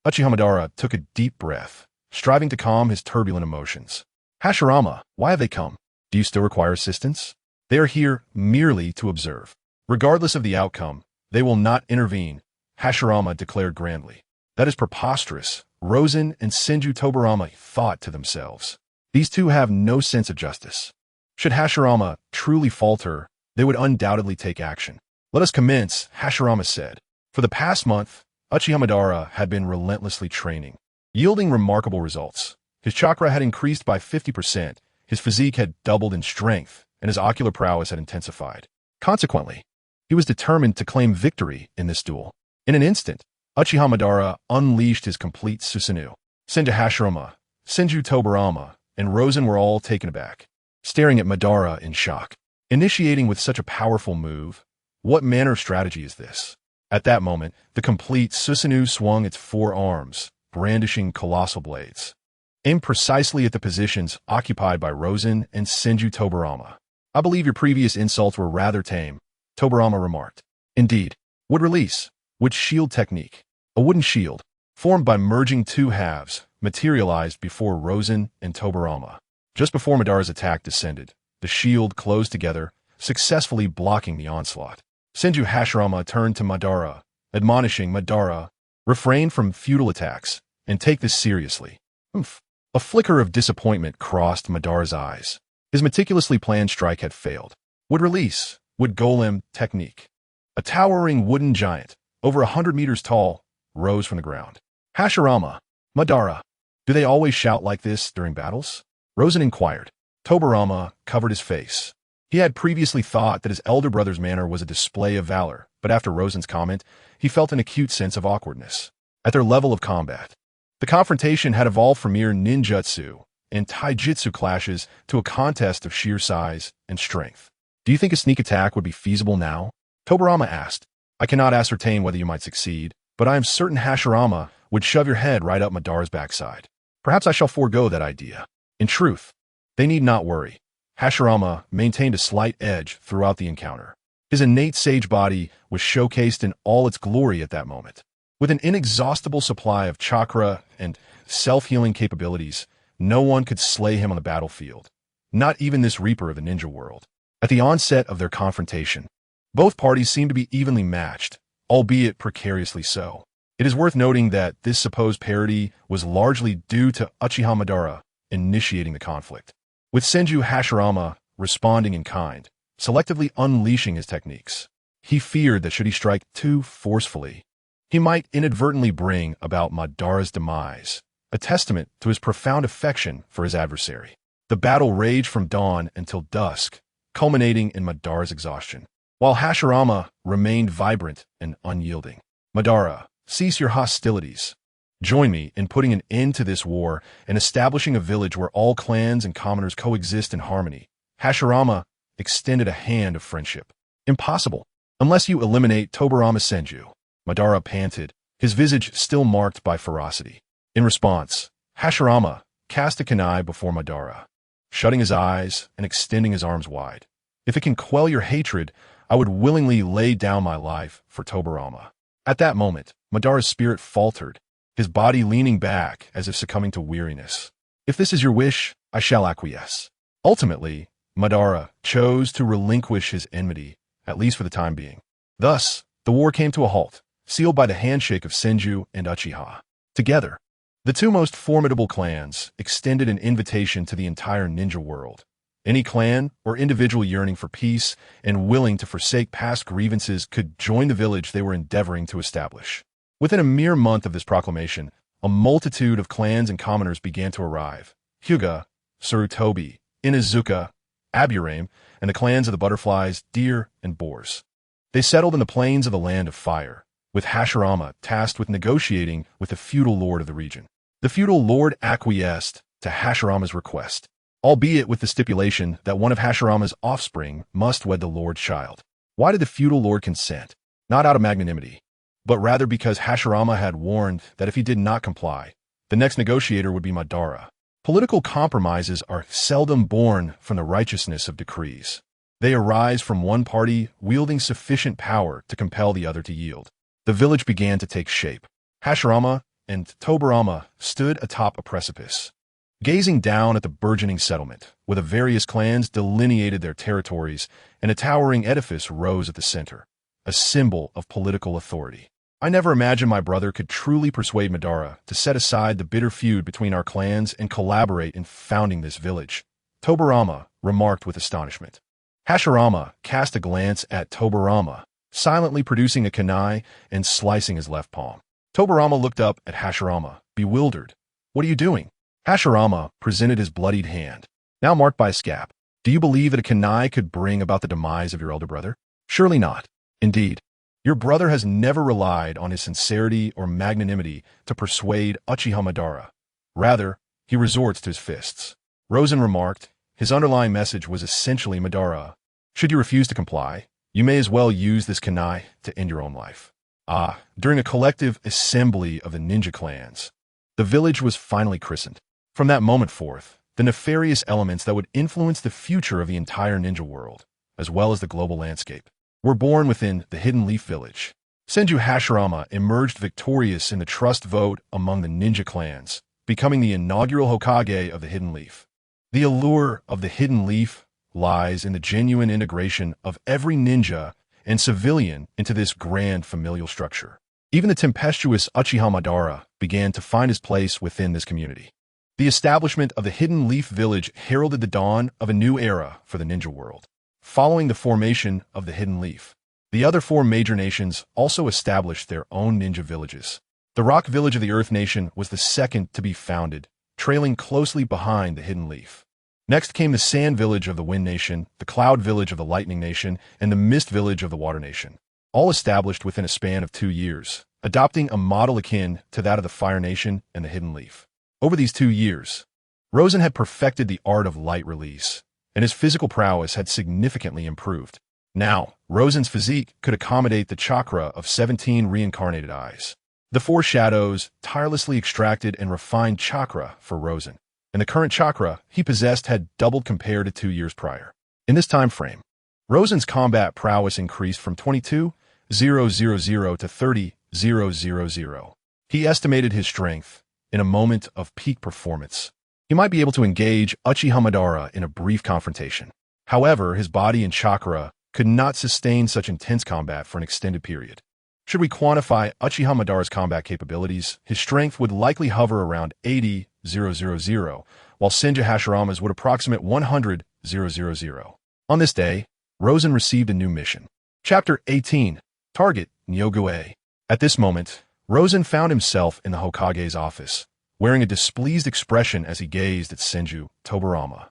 Uchiha Madara took a deep breath, striving to calm his turbulent emotions. "Hashirama, why have they come? Do you still require assistance?" "They are here merely to observe. Regardless of the outcome, they will not intervene," Hashirama declared grandly. "That is preposterous," Rosen and Senju Tobarama thought to themselves. These two have no sense of justice. Should Hashirama truly falter, they would undoubtedly take action. "Let us commence," Hashirama said. For the past month, Uchiha Madara had been relentlessly training, yielding remarkable results. His chakra had increased by 50%, his physique had doubled in strength, and his ocular prowess had intensified. Consequently, he was determined to claim victory in this duel. In an instant, Uchiha Madara unleashed his complete Susanoo. Senju Hashirama, Senju Tobarama, and Rosen were all taken aback, staring at Madara in shock. Initiating with such a powerful move, what manner of strategy is this? At that moment, the complete Susanoo swung its four arms, brandishing colossal blades, aimed precisely at the positions occupied by Rosen and Senju Tobarama. I believe your previous insults were rather tame, Tobarama remarked. Indeed. Wood release. Wood shield technique. A wooden shield, formed by merging two halves, materialized before Rosen and Tobarama. Just before Madara's attack descended, the shield closed together, successfully blocking the onslaught. Senju Hashirama turned to Madara, admonishing Madara, refrain from futile attacks, and take this seriously. A flicker of disappointment crossed Madara's eyes. His meticulously planned strike had failed. Would release, would golem technique. A towering wooden giant, over 100 meters tall, rose from the ground. Hashirama, Madara, do they always shout like this during battles? Rosen inquired. Tobarama covered his face. He had previously thought that his elder brother's manner was a display of valor, but after Rosen's comment, he felt an acute sense of awkwardness. At their level of combat, the confrontation had evolved from mere ninjutsu and taijutsu clashes to a contest of sheer size and strength. Do you think a sneak attack would be feasible now? Tobarama asked. I cannot ascertain whether you might succeed, but I am certain Hashirama would shove your head right up Madara's backside. Perhaps I shall forego that idea. In truth, they need not worry. Hashirama maintained a slight edge throughout the encounter. His innate sage body was showcased in all its glory at that moment. With an inexhaustible supply of chakra and self-healing capabilities, no one could slay him on the battlefield, not even this reaper of the ninja world. At the onset of their confrontation, both parties seemed to be evenly matched, albeit precariously so. It is worth noting that this supposed parity was largely due to Uchiha Madara initiating the conflict, with Senju Hashirama responding in kind, selectively unleashing his techniques. He feared that should he strike too forcefully, he might inadvertently bring about Madara's demise, a testament to his profound affection for his adversary. The battle raged from dawn until dusk, culminating in Madara's exhaustion, while Hashirama remained vibrant and unyielding. Madara, cease your hostilities. Join me in putting an end to this war and establishing a village where all clans and commoners coexist in harmony. Hashirama extended a hand of friendship. Impossible, unless you eliminate Tobarama Senju. Madara panted, his visage still marked by ferocity. In response, Hashirama cast a kunai before Madara, shutting his eyes and extending his arms wide. If it can quell your hatred, I would willingly lay down my life for Tobarama. At that moment, Madara's spirit faltered, his body leaning back as if succumbing to weariness. If this is your wish, I shall acquiesce. Ultimately, Madara chose to relinquish his enmity, at least for the time being. Thus, the war came to a halt, sealed by the handshake of Senju and Uchiha. Together, the two most formidable clans extended an invitation to the entire ninja world. Any clan or individual yearning for peace and willing to forsake past grievances could join the village they were endeavoring to establish. Within a mere month of this proclamation, a multitude of clans and commoners began to arrive. Hyuga, Sarutobi, Inuzuka, Aburame, and the clans of the butterflies, deer, and boars. They settled in the plains of the Land of Fire, with Hashirama tasked with negotiating with the feudal lord of the region. The feudal lord acquiesced to Hashirama's request, albeit with the stipulation that one of Hashirama's offspring must wed the lord's child. Why did the feudal lord consent? Not out of magnanimity, but rather because Hashirama had warned that if he did not comply, the next negotiator would be Madara. Political compromises are seldom born from the righteousness of decrees. They arise from one party wielding sufficient power to compel the other to yield. The village began to take shape. Hashirama and Tobarama stood atop a precipice, gazing down at the burgeoning settlement, where the various clans delineated their territories, and a towering edifice rose at the center, a symbol of political authority. I never imagined my brother could truly persuade Madara to set aside the bitter feud between our clans and collaborate in founding this village, Tobarama remarked with astonishment. Hashirama cast a glance at Tobarama, silently producing a kunai and slicing his left palm. Tobarama looked up at Hashirama, bewildered. What are you doing? Hashirama presented his bloodied hand, now marked by a scab. Do you believe that a kunai could bring about the demise of your elder brother? Surely not. Indeed, your brother has never relied on his sincerity or magnanimity to persuade Uchiha Madara. Rather, he resorts to his fists. Rosen remarked, his underlying message was essentially Madara. Should you refuse to comply, you may as well use this kunai to end your own life. During a collective assembly of the ninja clans, the village was finally christened. From that moment forth, the nefarious elements that would influence the future of the entire ninja world, as well as the global landscape, were born within the Hidden Leaf Village. Senju Hashirama emerged victorious in the trust vote among the ninja clans, becoming the inaugural Hokage of the Hidden Leaf. The allure of the Hidden Leaf lies in the genuine integration of every ninja and civilian into this grand familial structure. Even the tempestuous Uchiha Madara began to find his place within this community. The establishment of the Hidden Leaf Village heralded the dawn of a new era for the ninja world. Following the formation of the Hidden Leaf, the other four major nations also established their own ninja villages. The Rock Village of the Earth Nation was the second to be founded, trailing closely behind the Hidden Leaf. Next came the Sand Village of the Wind Nation, the Cloud Village of the Lightning Nation, and the Mist Village of the Water Nation, all established within a span of 2 years, adopting a model akin to that of the Fire Nation and the Hidden Leaf. Over these 2 years, Rosen had perfected the art of light release, and his physical prowess had significantly improved. Now, Rosen's physique could accommodate the chakra of 17 reincarnated eyes. The four shadows tirelessly extracted and refined chakra for Rosen, and the current chakra he possessed had doubled compared to 2 years prior. In this time frame, Rosen's combat prowess increased from 22,000 to 30,000. He estimated his strength in a moment of peak performance. He might be able to engage Uchiha Madara in a brief confrontation. However, his body and chakra could not sustain such intense combat for an extended period. Should we quantify Uchiha Madara's combat capabilities, his strength would likely hover around 80,000, while Senju Hashirama's would approximate 100,000. On this day, Rosen received a new mission. Chapter 18, Target Nyogue. At this moment, Rosen found himself in the Hokage's office, wearing a displeased expression as he gazed at Senju Tobarama.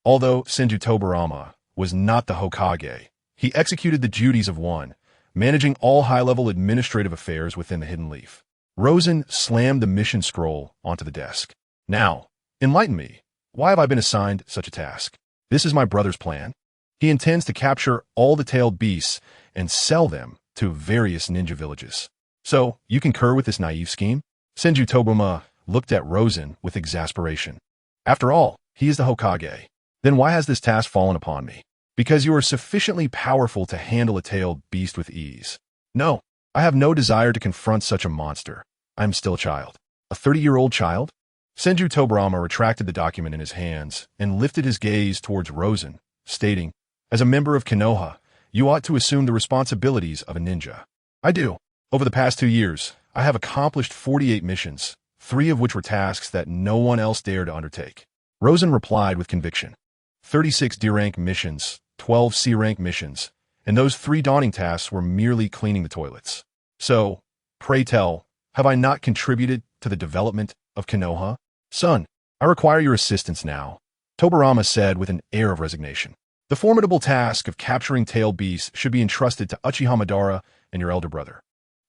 Although Senju Tobarama was not the Hokage, he executed the duties of one, managing all high-level administrative affairs within the Hidden Leaf. Rosen slammed the mission scroll onto the desk. Now, enlighten me. Why have I been assigned such a task? This is my brother's plan. He intends to capture all the tailed beasts and sell them to various ninja villages. So, you concur with this naive scheme? Senju Tobarama looked at Rosen with exasperation. After all, he is the Hokage. Then why has this task fallen upon me? Because you are sufficiently powerful to handle a tailed beast with ease. No, I have no desire to confront such a monster. I am still a child. A 30-year-old child? Senju Tobarama retracted the document in his hands and lifted his gaze towards Rosen, stating, "As a member of Konoha, you ought to assume the responsibilities of a ninja." "I do. Over the past 2 years, I have accomplished 48 missions, 3 of which were tasks that no one else dared to undertake." Rosen replied with conviction. 36 D-rank missions, 12 C-rank missions, and those 3 daunting tasks were merely cleaning the toilets. So, pray tell, have I not contributed to the development of Konoha? "Son, I require your assistance now," Tobarama said with an air of resignation. "The formidable task of capturing tailed beasts should be entrusted to Uchiha Madara and your elder brother.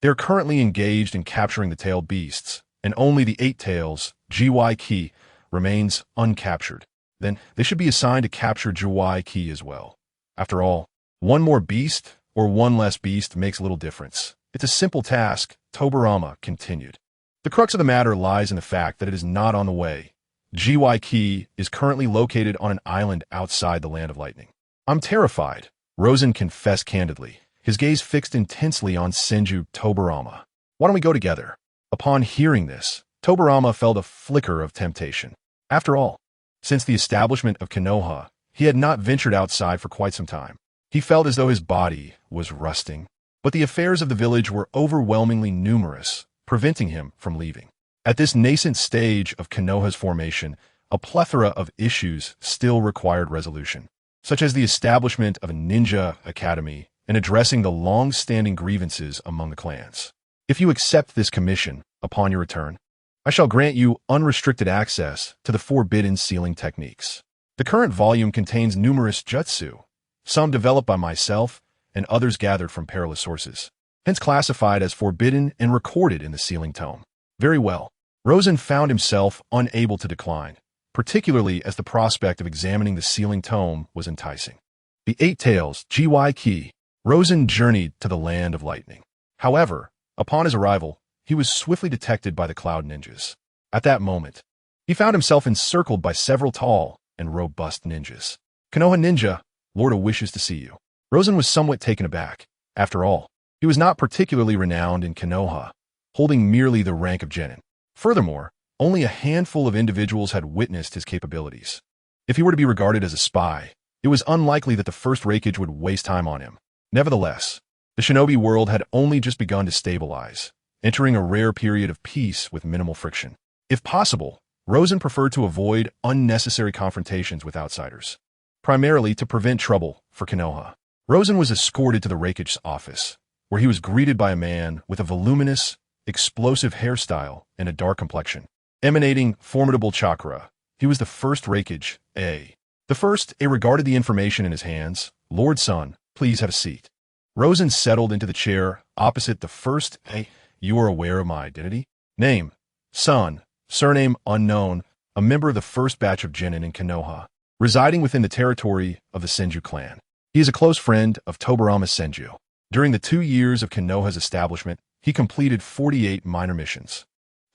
They are currently engaged in capturing the tailed beasts, and only the 8 tails, GY remains uncaptured. Then they should be assigned to capture GY as well. After all, one more beast or one less beast makes little difference. It's a simple task," Tobarama continued. "The crux of the matter lies in the fact that it is not on the way. GY is currently located on an island outside the Land of Lightning." "I'm terrified," Rosen confessed candidly, his gaze fixed intensely on Senju Tobarama. "Why don't we go together?" Upon hearing this, Tobarama felt a flicker of temptation. After all, since the establishment of Konoha, he had not ventured outside for quite some time. He felt as though his body was rusting, but the affairs of the village were overwhelmingly numerous, preventing him from leaving. At this nascent stage of Konoha's formation, a plethora of issues still required resolution, such as the establishment of a ninja academy and addressing the long-standing grievances among the clans. "If you accept this commission upon your return, I shall grant you unrestricted access to the forbidden sealing techniques. The current volume contains numerous jutsu, some developed by myself and others gathered from perilous sources, hence classified as forbidden and recorded in the sealing tome." Very well. Rosen found himself unable to decline, particularly as the prospect of examining the sealing tome was enticing. The 8 tails, GY, Rosen journeyed to the Land of Lightning. However, upon his arrival, he was swiftly detected by the Cloud Ninjas. At that moment, He found himself encircled by several tall and robust ninjas. Konoha Ninja, Lorda wishes to see you. Rosen was somewhat taken aback. After all, he was not particularly renowned in Konoha, holding merely the rank of genin. Furthermore, only a handful of individuals had witnessed his capabilities. If he were to be regarded as a spy, it was unlikely that the first Raikage would waste time on him. Nevertheless, the shinobi world had only just begun to stabilize, entering a rare period of peace with minimal friction. If possible, Rosen preferred to avoid unnecessary confrontations with outsiders, primarily to prevent trouble for Konoha. Rosen was escorted to the Raikage's office, where he was greeted by a man with a voluminous, explosive hairstyle and a dark complexion. Emanating formidable chakra, he was the first Raikage, A. The first, A regarded the information in his hands. Lord Sun, please have a seat. Rosen settled into the chair opposite the first, A. You are aware of my identity? Name, Sun, surname unknown, a member of the first batch of genin in Konoha, residing within the territory of the Senju clan. He is a close friend of Tobarama Senju. During the 2 years of Konoha's establishment, he completed 48 minor missions.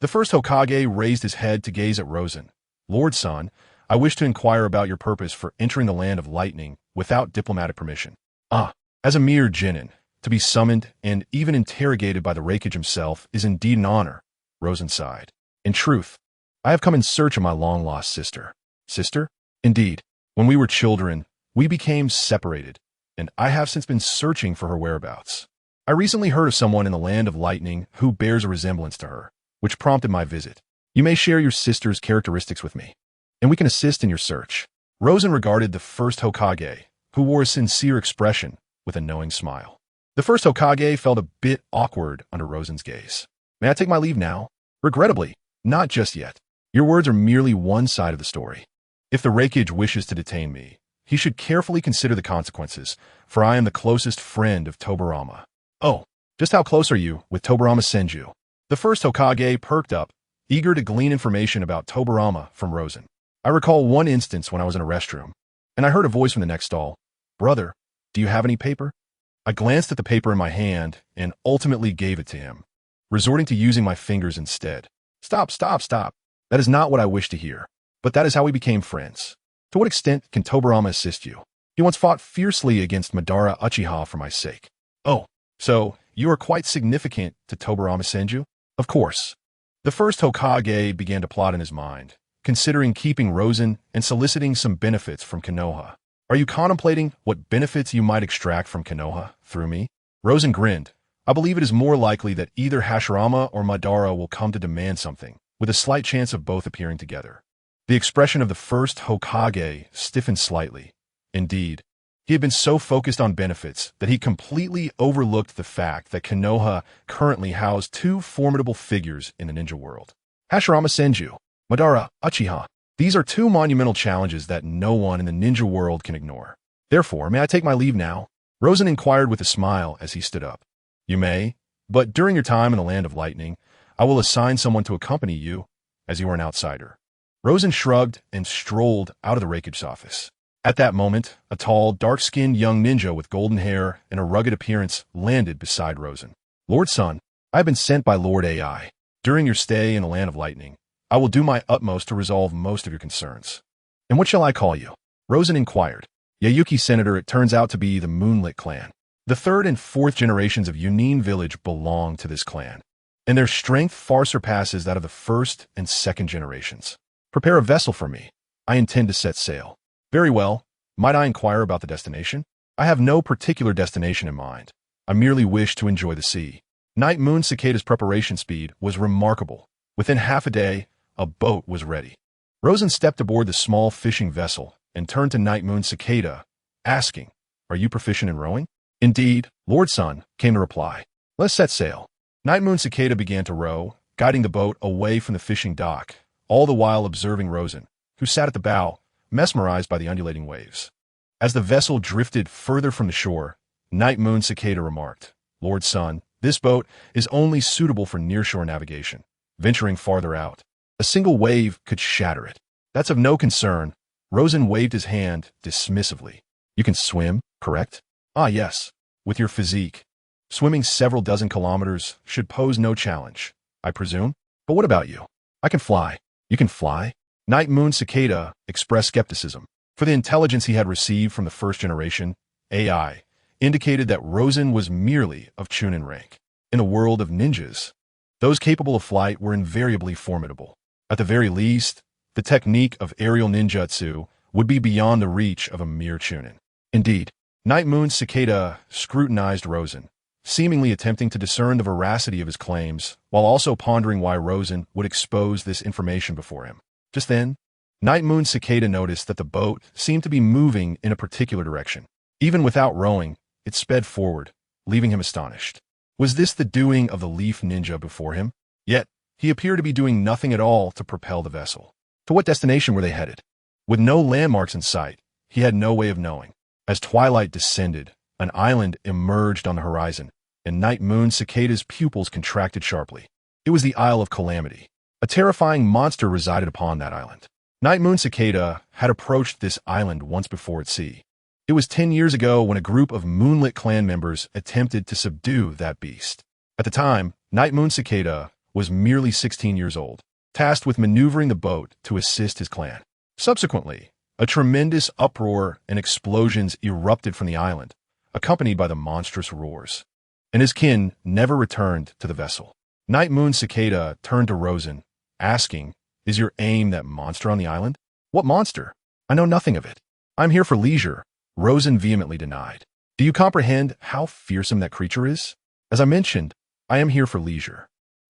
The first Hokage raised his head to gaze at Rosen. Lord Sun, I wish to inquire about your purpose for entering the land of lightning without diplomatic permission. As a mere genin, to be summoned and even interrogated by the Raikage himself is indeed an honor, Rosen sighed. In truth, I have come in search of my long-lost sister. Sister? Indeed, when we were children, we became separated, and I have since been searching for her whereabouts. I recently heard of someone in the land of lightning who bears a resemblance to her, which prompted my visit. You may share your sister's characteristics with me, and we can assist in your search. Rosen regarded the first Hokage, who wore a sincere expression, with a knowing smile. The first Hokage felt a bit awkward under Rosen's gaze. May I take my leave now? Regrettably, not just yet. Your words are merely one side of the story. If the Raikage wishes to detain me, he should carefully consider the consequences, for I am the closest friend of Tobarama. Oh, just how close are you with Tobarama Senju? The first Hokage perked up, eager to glean information about Tobarama from Rosen. I recall one instance when I was in a restroom, and I heard a voice from the next stall. Brother, do you have any paper? I glanced at the paper in my hand and ultimately gave it to him, resorting to using my fingers instead. Stop. That is not what I wish to hear, but that is how we became friends. To what extent can Tobarama assist you? He once fought fiercely against Madara Uchiha for my sake. Oh, so you are quite significant to Tobarama Senju? Of course. The first Hokage began to plot in his mind, considering keeping Rosen and soliciting some benefits from Konoha. Are you contemplating what benefits you might extract from Konoha through me? Rosen grinned. I believe it is more likely that either Hashirama or Madara will come to demand something, with a slight chance of both appearing together. The expression of the first Hokage stiffened slightly. Indeed, he had been so focused on benefits that he completely overlooked the fact that Konoha currently housed two formidable figures in the ninja world. Hashirama Senju, Madara Uchiha. These are two monumental challenges that no one in the ninja world can ignore. Therefore, may I take my leave now? Rosen inquired with a smile as he stood up. You may, but during your time in the land of lightning, I will assign someone to accompany you, as you are an outsider. Rosen shrugged and strolled out of the Raikage's office. At that moment, a tall, dark-skinned young ninja with golden hair and a rugged appearance landed beside Rosen. Lord Sun, I have been sent by Lord AI. During your stay in the land of lightning, I will do my utmost to resolve most of your concerns. And what shall I call you? Rosen inquired. Yayuki Senator, it turns out to be the Moonlit clan. The third and fourth generations of Yunin village belong to this clan, and their strength far surpasses that of the first and second generations. Prepare a vessel for me. I intend to set sail. Very well. Might I inquire about the destination? I have no particular destination in mind. I merely wish to enjoy the sea. Night Moon Cicada's preparation speed was remarkable. Within half a day, a boat was ready. Rosen stepped aboard the small fishing vessel and turned to Night Moon Cicada, asking, Are you proficient in rowing? Indeed, Lord Sun, came the reply. Let's set sail. Night Moon Cicada began to row, guiding the boat away from the fishing dock, all the while observing Rosen, who sat at the bow, mesmerized by the undulating waves. As the vessel drifted further from the shore, Night Moon Cicada remarked, Lord Sun, this boat is only suitable for nearshore navigation. Venturing farther out, a single wave could shatter it. That's of no concern. Rosen waved his hand dismissively. You can swim, correct? Ah, yes. With your physique, swimming several dozen kilometers should pose no challenge, I presume. But what about you? I can fly. You can fly? Night Moon Cicada expressed skepticism, for the intelligence he had received from the first-generation AI indicated that Rosen was merely of Chunin rank. In a world of ninjas, those capable of flight were invariably formidable. At the very least, the technique of aerial ninjutsu would be beyond the reach of a mere Chunin. Indeed, Night Moon Cicada scrutinized Rosen, seemingly attempting to discern the veracity of his claims, while also pondering why Rosen would expose this information before him. Just then, Night Moon Cicada noticed that the boat seemed to be moving in a particular direction. Even without rowing, it sped forward, leaving him astonished. Was this the doing of the Leaf Ninja before him? Yet, he appeared to be doing nothing at all to propel the vessel. To what destination were they headed? With no landmarks in sight, he had no way of knowing. As twilight descended, an island emerged on the horizon, and Night Moon Cicada's pupils contracted sharply. It was the Isle of Calamity. A terrifying monster resided upon that island. Night Moon Cicada had approached this island once before at sea. It was 10 years ago when a group of Moonlit clan members attempted to subdue that beast. At the time, Night Moon Cicada was merely 16 years old, tasked with maneuvering the boat to assist his clan. Subsequently, a tremendous uproar and explosions erupted from the island, accompanied by the monstrous roars. And his kin never returned to the vessel. Night Moon Cicada turned to Rosen, asking, "Is your aim that monster on the island?" "What monster? I know nothing of it. I'm here for leisure," Rosen vehemently denied. "Do you comprehend how fearsome that creature is? As I mentioned, I am here for leisure."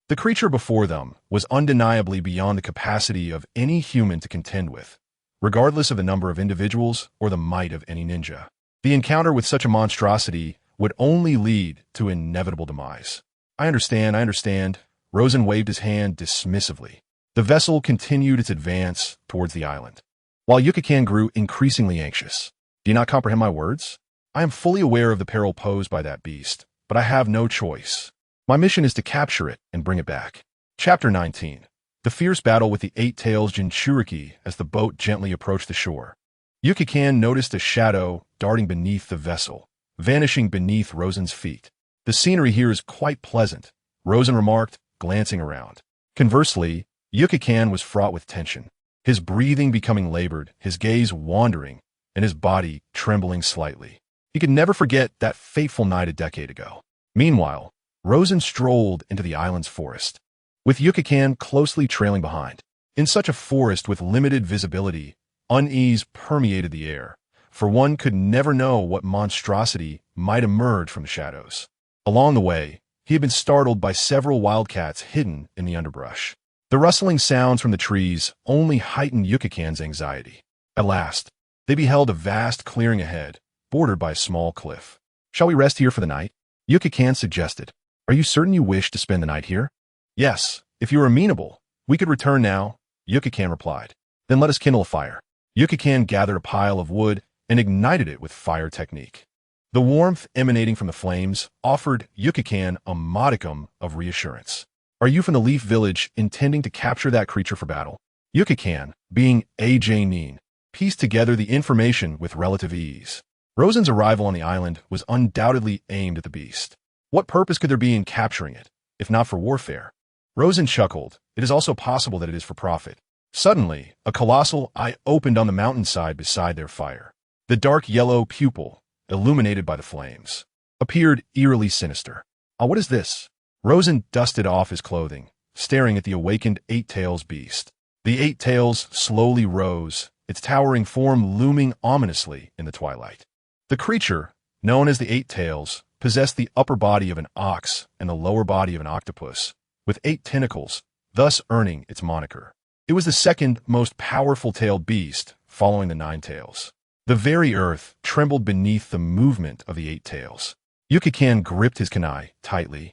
The creature before them was undeniably beyond the capacity of any human to contend with, regardless of the number of individuals or the might of any ninja. The encounter with such a monstrosity would only lead to inevitable demise. I understand. Rosen waved his hand dismissively. The vessel continued its advance towards the island, while Yukikan grew increasingly anxious. "Do you not comprehend my words? I am fully aware of the peril posed by that beast, but I have no choice. My mission is to capture it and bring it back." Chapter 19. The fierce battle with the eight-tails Jinchuriki as the boat gently approached the shore. Yukikan noticed a shadow darting beneath the vessel, vanishing beneath Rosen's feet. "The scenery here is quite pleasant," Rosen remarked, glancing around. Conversely, Yukikan was fraught with tension, his breathing becoming labored, his gaze wandering, and his body trembling slightly. He could never forget that fateful night a decade ago. Meanwhile, Rosen strolled into the island's forest, with Yukikan closely trailing behind. In such a forest with limited visibility, unease permeated the air, for one could never know what monstrosity might emerge from the shadows. Along the way, he had been startled by several wildcats hidden in the underbrush. The rustling sounds from the trees only heightened Yukikan's anxiety. At last, they beheld a vast clearing ahead, bordered by a small cliff. "Shall we rest here for the night?" Yukikan suggested. "Are you certain you wish to spend the night here?" "Yes, if you are amenable. We could return now," Yukikan replied. "Then let us kindle a fire." Yukikan gathered a pile of wood and ignited it with fire technique. The warmth emanating from the flames offered Yukikan a modicum of reassurance. "Are you from the Leaf Village intending to capture that creature for battle?" Yukikan, being AJ Nin, pieced together the information with relative ease. Rosen's arrival on the island was undoubtedly aimed at the beast. What purpose could there be in capturing it, if not for warfare? Rosen chuckled. It is also possible that it is for profit. Suddenly, a colossal eye opened on the mountainside beside their fire. The dark yellow pupil, illuminated by the flames, appeared eerily sinister. "Ah, what is this?" Rosen dusted off his clothing, staring at the awakened eight-tails beast. The eight tails slowly rose, its towering form looming ominously in the twilight. The creature, known as the eight tails, possessed the upper body of an ox and the lower body of an octopus, with 8 tentacles, thus earning its moniker. It was the second most powerful tailed beast, following the 9 tails. The very earth trembled beneath the movement of the 8 tails. Yukikan gripped his kunai tightly,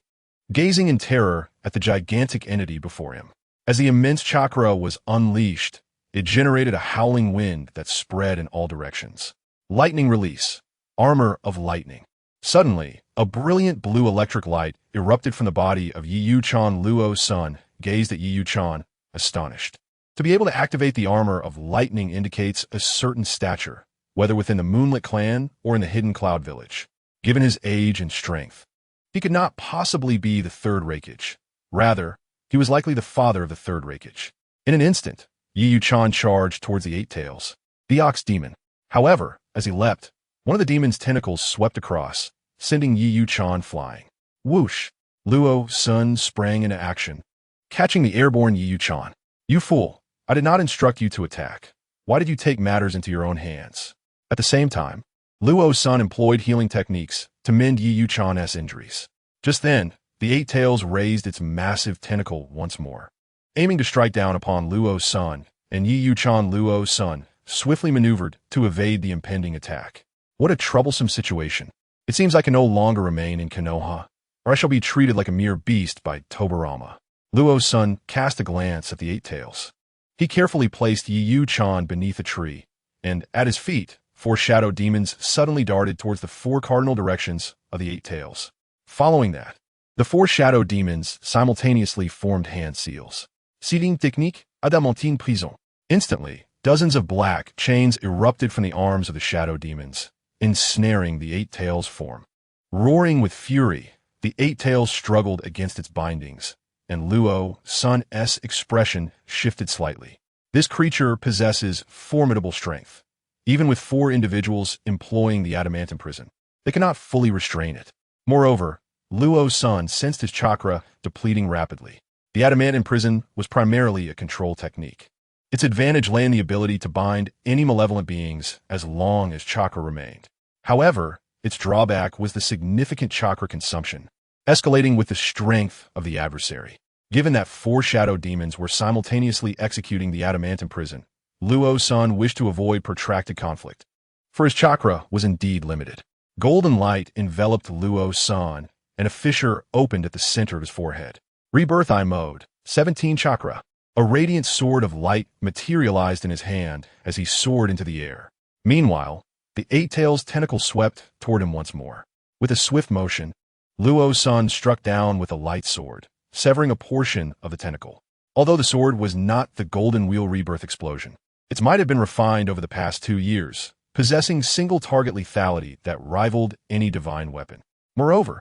gazing in terror at the gigantic entity before him. As the immense chakra was unleashed, it generated a howling wind that spread in all directions. Lightning release. Armor of lightning. Suddenly, a brilliant blue electric light erupted from the body of Yiyu-chan. Luo Sen gazed at Yiyu-chan, astonished. To be able to activate the armor of lightning indicates a certain stature, whether within the Moonlit clan or in the Hidden Cloud village. Given his age and strength, he could not possibly be the third Reikage. Rather, he was likely the father of the third Reikage. In an instant, Yi Yu-chan charged towards the Eight Tails, the ox demon. However, as he leapt, one of the demon's tentacles swept across, sending Yi Yu-chan flying. Whoosh! Luo Sen sprang into action, catching the airborne Yi Yu-chan. You fool! I did not instruct you to attack. Why did you take matters into your own hands? At the same time, Luo Sen employed healing techniques to mend Yi Yu-chan's injuries. Just then, the Eight Tails raised its massive tentacle once more, aiming to strike down upon Luo Sen, and Yi Yu-chan Luo Sen swiftly maneuvered to evade the impending attack. What a troublesome situation. It seems I can no longer remain in Konoha, or I shall be treated like a mere beast by Tobarama. Luo Sen cast a glance at the Eight Tails. He carefully placed Yi Yu-chan beneath a tree, and at his feet, 4 shadow demons suddenly darted towards the 4 cardinal directions of the Eight Tails. Following that, the 4 shadow demons simultaneously formed hand seals. Seating technique, adamantine prison. Instantly, dozens of black chains erupted from the arms of the shadow demons, ensnaring the Eight Tails form. Roaring with fury, the Eight Tails struggled against its bindings, and Luo Sen's expression shifted slightly. This creature possesses formidable strength. Even with 4 individuals employing the adamantine prison, they cannot fully restrain it. Moreover, Luo Sen sensed his chakra depleting rapidly. The adamantine prison was primarily a control technique. Its advantage lay in the ability to bind any malevolent beings as long as chakra remained. However, its drawback was the significant chakra consumption, escalating with the strength of the adversary. Given that 4 shadow demons were simultaneously executing the adamantine prison, Luo Sen wished to avoid protracted conflict, for his chakra was indeed limited. Golden light enveloped Luo Sen, and a fissure opened at the center of his forehead. Rebirth Eye Mode, 17 Chakra. A radiant sword of light materialized in his hand as he soared into the air. Meanwhile, the Eight Tails tentacle swept toward him once more. With a swift motion, Luo Sen struck down with a light sword, severing a portion of the tentacle. Although the sword was not the Golden Wheel Rebirth explosion, it might have been refined over the past 2 years, possessing single-target lethality that rivaled any divine weapon. Moreover,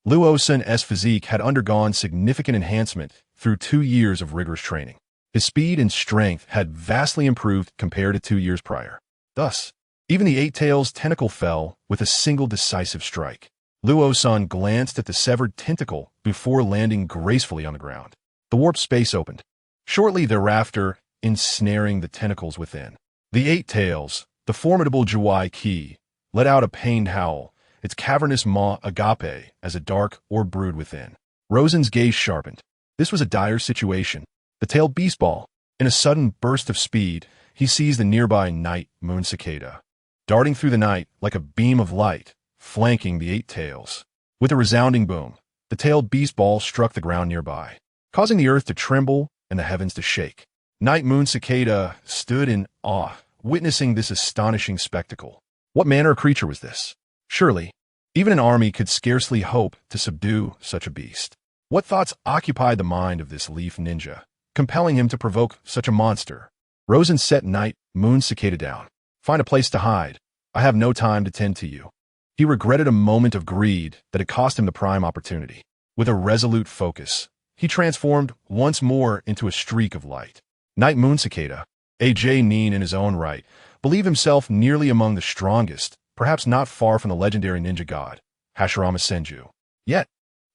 Luo Sen's physique had undergone significant enhancement through 2 years of rigorous training. His speed and strength had vastly improved compared to 2 years prior. Thus, even the Eight Tails tentacle fell with a single decisive strike. Luo Sen glanced at the severed tentacle before landing gracefully on the ground. The warp space opened, shortly thereafter ensnaring the tentacles within. The Eight Tails, the formidable Juwai Ki, let out a pained howl, its cavernous maw agape as a dark orb brewed within. Rosen's gaze sharpened. This was a dire situation. The tailed beast ball. In a sudden burst of speed, he seized the nearby night moon cicada, darting through the night like a beam of light, flanking the Eight Tails. With a resounding boom, the tailed beast ball struck the ground nearby, causing the earth to tremble and the heavens to shake. Night moon cicada stood in awe, witnessing this astonishing spectacle. What manner of creature was this? Surely, even an army could scarcely hope to subdue such a beast. What thoughts occupied the mind of this leaf ninja, compelling him to provoke such a monster? Rosen set night moon cicada down. Find a place to hide. I have no time to tend to you. He regretted a moment of greed that had cost him the prime opportunity. With a resolute focus, he transformed once more into a streak of light. Night moon cicada, A.J. Nin in his own right, believed himself nearly among the strongest, perhaps not far from the legendary ninja god, Hashirama Senju. Yet,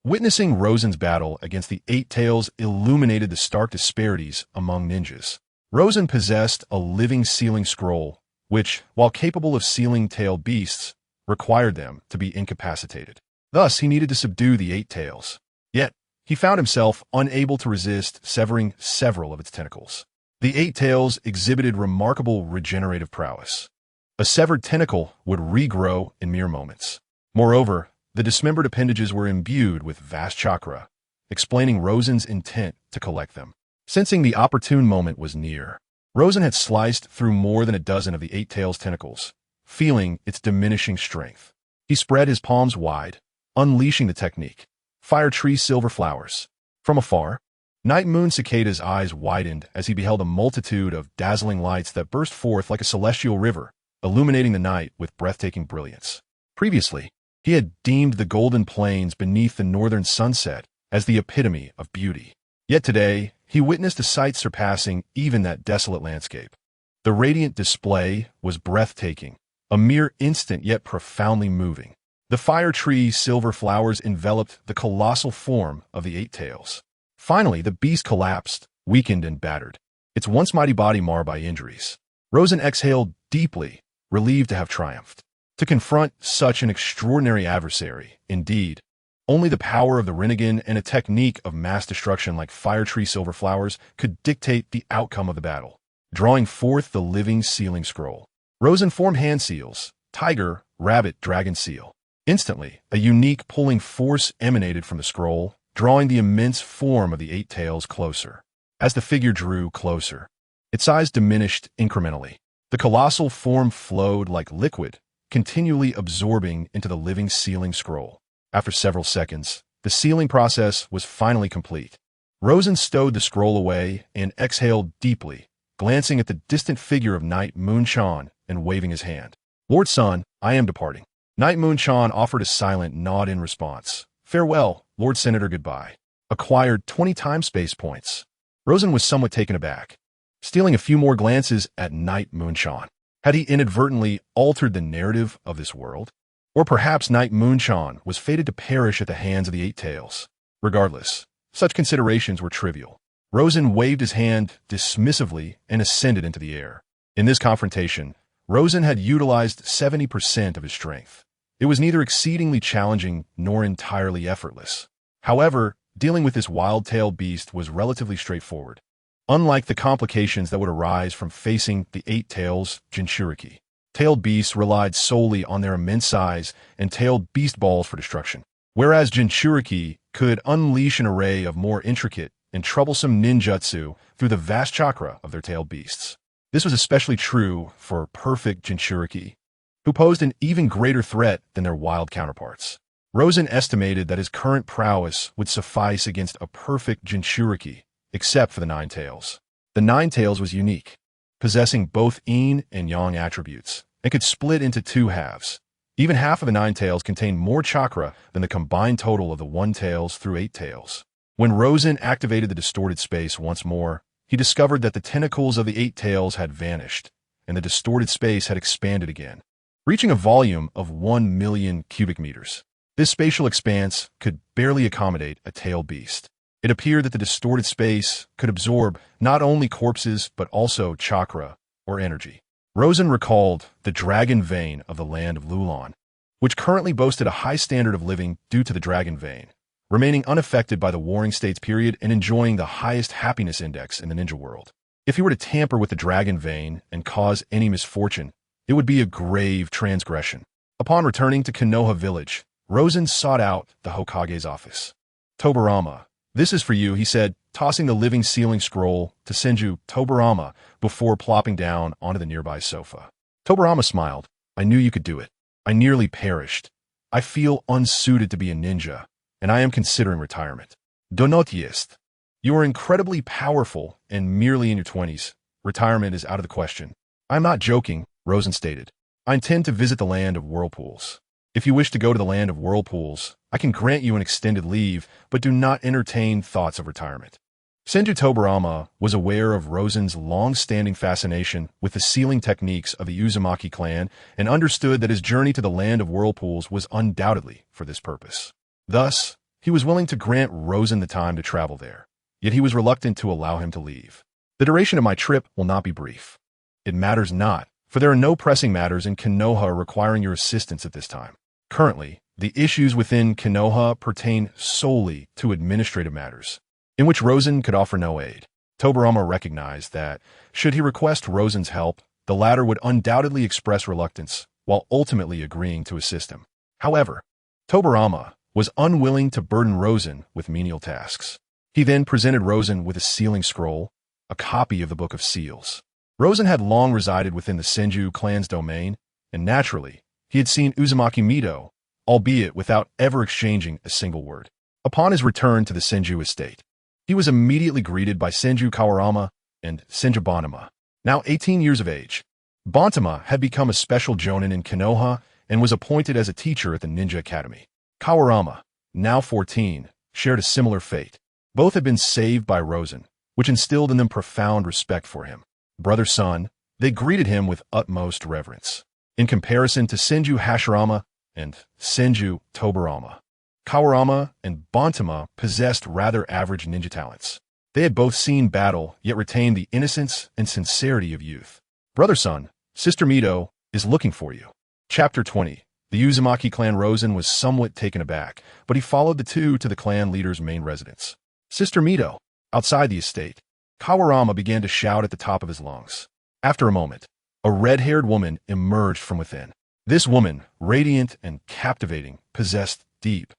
witnessing Rosen's battle against the Eight Tails illuminated the stark disparities among ninjas. Rosen possessed a living sealing scroll, which, while capable of sealing tailed beasts, required them to be incapacitated. Thus, he needed to subdue the Eight Tails. Yet, he found himself unable to resist severing several of its tentacles. The Eight Tails exhibited remarkable regenerative prowess. A severed tentacle would regrow in mere moments. Moreover, the dismembered appendages were imbued with vast chakra, explaining Rosen's intent to collect them. Sensing the opportune moment was near, Rosen had sliced through more than a dozen of the Eight Tails tentacles, feeling its diminishing strength. He spread his palms wide, unleashing the technique. Fire tree silver flowers. From afar, Night Moon Cicada's eyes widened as he beheld a multitude of dazzling lights that burst forth like a celestial river, illuminating the night with breathtaking brilliance. Previously, he had deemed the golden plains beneath the northern sunset as the epitome of beauty. Yet today, he witnessed a sight surpassing even that desolate landscape. The radiant display was breathtaking, a mere instant yet profoundly moving. The fire tree's silver flowers enveloped the colossal form of the eight tails. Finally, the beast collapsed, weakened and battered, its once mighty body marred by injuries. Rosen exhaled deeply, relieved to have triumphed. To confront such an extraordinary adversary, indeed, only the power of the Rinnegan and a technique of mass destruction like fire tree silver flowers could dictate the outcome of the battle. Drawing forth the living sealing scroll, Rosen formed hand seals, tiger, rabbit, dragon seal. Instantly, a unique pulling force emanated from the scroll, drawing the immense form of the eight tails closer. As the figure drew closer, its size diminished incrementally. The colossal form flowed like liquid, continually absorbing into the living sealing scroll. After several seconds, the sealing process was finally complete. Rosen stowed the scroll away and exhaled deeply, glancing at the distant figure of Knight Moonshan and waving his hand. "Lord Sun, I am departing." Knight Moonshan offered a silent nod in response. "Farewell, Lord Senator, goodbye." Acquired 20 time space points. Rosen was somewhat taken aback, stealing a few more glances at Knight Moonshan. Had he inadvertently altered the narrative of this world? Or perhaps Knight Moonshan was fated to perish at the hands of the eight tails. Regardless, such considerations were trivial. Rosen waved his hand dismissively and ascended into the air. In this confrontation, Rosen had utilized 70% of his strength. It was neither exceedingly challenging nor entirely effortless. However, dealing with this wild-tailed beast was relatively straightforward. Unlike the complications that would arise from facing the eight tails Jinchuriki, tailed beasts relied solely on their immense size and tailed beast balls for destruction, whereas Jinchuriki could unleash an array of more intricate and troublesome ninjutsu through the vast chakra of their tailed beasts. This was especially true for perfect Jinchuriki, who posed an even greater threat than their wild counterparts. Rosen estimated that his current prowess would suffice against a perfect Jinchuriki, except for the Nine Tails. The Nine Tails was unique, possessing both yin and yang attributes, and could split into two halves. Even half of the Nine Tails contained more chakra than the combined total of the One Tails through Eight Tails. When Rosen activated the distorted space once more, he discovered that the tentacles of the Eight Tails had vanished, and the distorted space had expanded again, reaching a volume of 1 million cubic meters. This spatial expanse could barely accommodate a tailed beast. It appeared that the distorted space could absorb not only corpses but also chakra, or energy. Rosen recalled the dragon vein of the land of Lulan, which currently boasted a high standard of living due to the dragon vein, remaining unaffected by the Warring States period and enjoying the highest happiness index in the ninja world. If he were to tamper with the dragon vein and cause any misfortune, it would be a grave transgression. Upon returning to Konoha village, Rosen sought out the Hokage's office. "Tobarama, this is for you," he said, tossing the living sealing scroll to Senju Tobarama before plopping down onto the nearby sofa. Tobarama smiled. "I knew you could do it. I nearly perished. I feel unsuited to be a ninja, and I am considering retirement." "Donotist. You are incredibly powerful and merely in your 20s. Retirement is out of the question." "I'm not joking," Rosen stated. "I intend to visit the land of whirlpools. If you wish to go to the land of whirlpools, I can grant you an extended leave, but do not entertain thoughts of retirement." Senju Tobarama was aware of Rosen's long-standing fascination with the sealing techniques of the Uzumaki clan and understood that his journey to the land of whirlpools was undoubtedly for this purpose. Thus, he was willing to grant Rosen the time to travel there, yet he was reluctant to allow him to leave. "The duration of my trip will not be brief. It matters not, for there are no pressing matters in Konoha requiring your assistance at this time. Currently, the issues within Konoha pertain solely to administrative matters, in which Rosen could offer no aid." Tobarama recognized that, should he request Rosen's help, the latter would undoubtedly express reluctance, while ultimately agreeing to assist him. However, Tobarama was unwilling to burden Rosen with menial tasks. He then presented Rosen with a sealing scroll, a copy of the Book of Seals. Rosen had long resided within the Senju clan's domain, and naturally, he had seen Uzumaki Mido, albeit without ever exchanging a single word. Upon his return to the Senju estate, he was immediately greeted by Senju Kawarama and Senju Bantama, now 18 years of age. Bantama had become a special jonin in Konoha and was appointed as a teacher at the Ninja Academy. Kawarama, now 14, shared a similar fate. Both had been saved by Rosen, which instilled in them profound respect for him. Brother-son, they greeted him with utmost reverence. In comparison to Senju Hashirama and Senju Tobarama, Kawarama and Bantama possessed rather average ninja talents. They had both seen battle, yet retained the innocence and sincerity of youth. Brother-son, Sister Mito is looking for you. Chapter 20. The Uzumaki clan. Rosen was somewhat taken aback, but he followed the two to the clan leader's main residence. Sister Mito. Outside the estate, Kawarama began to shout at the top of his lungs. After a moment, a red-haired woman emerged from within. This woman, radiant and captivating, possessed deep,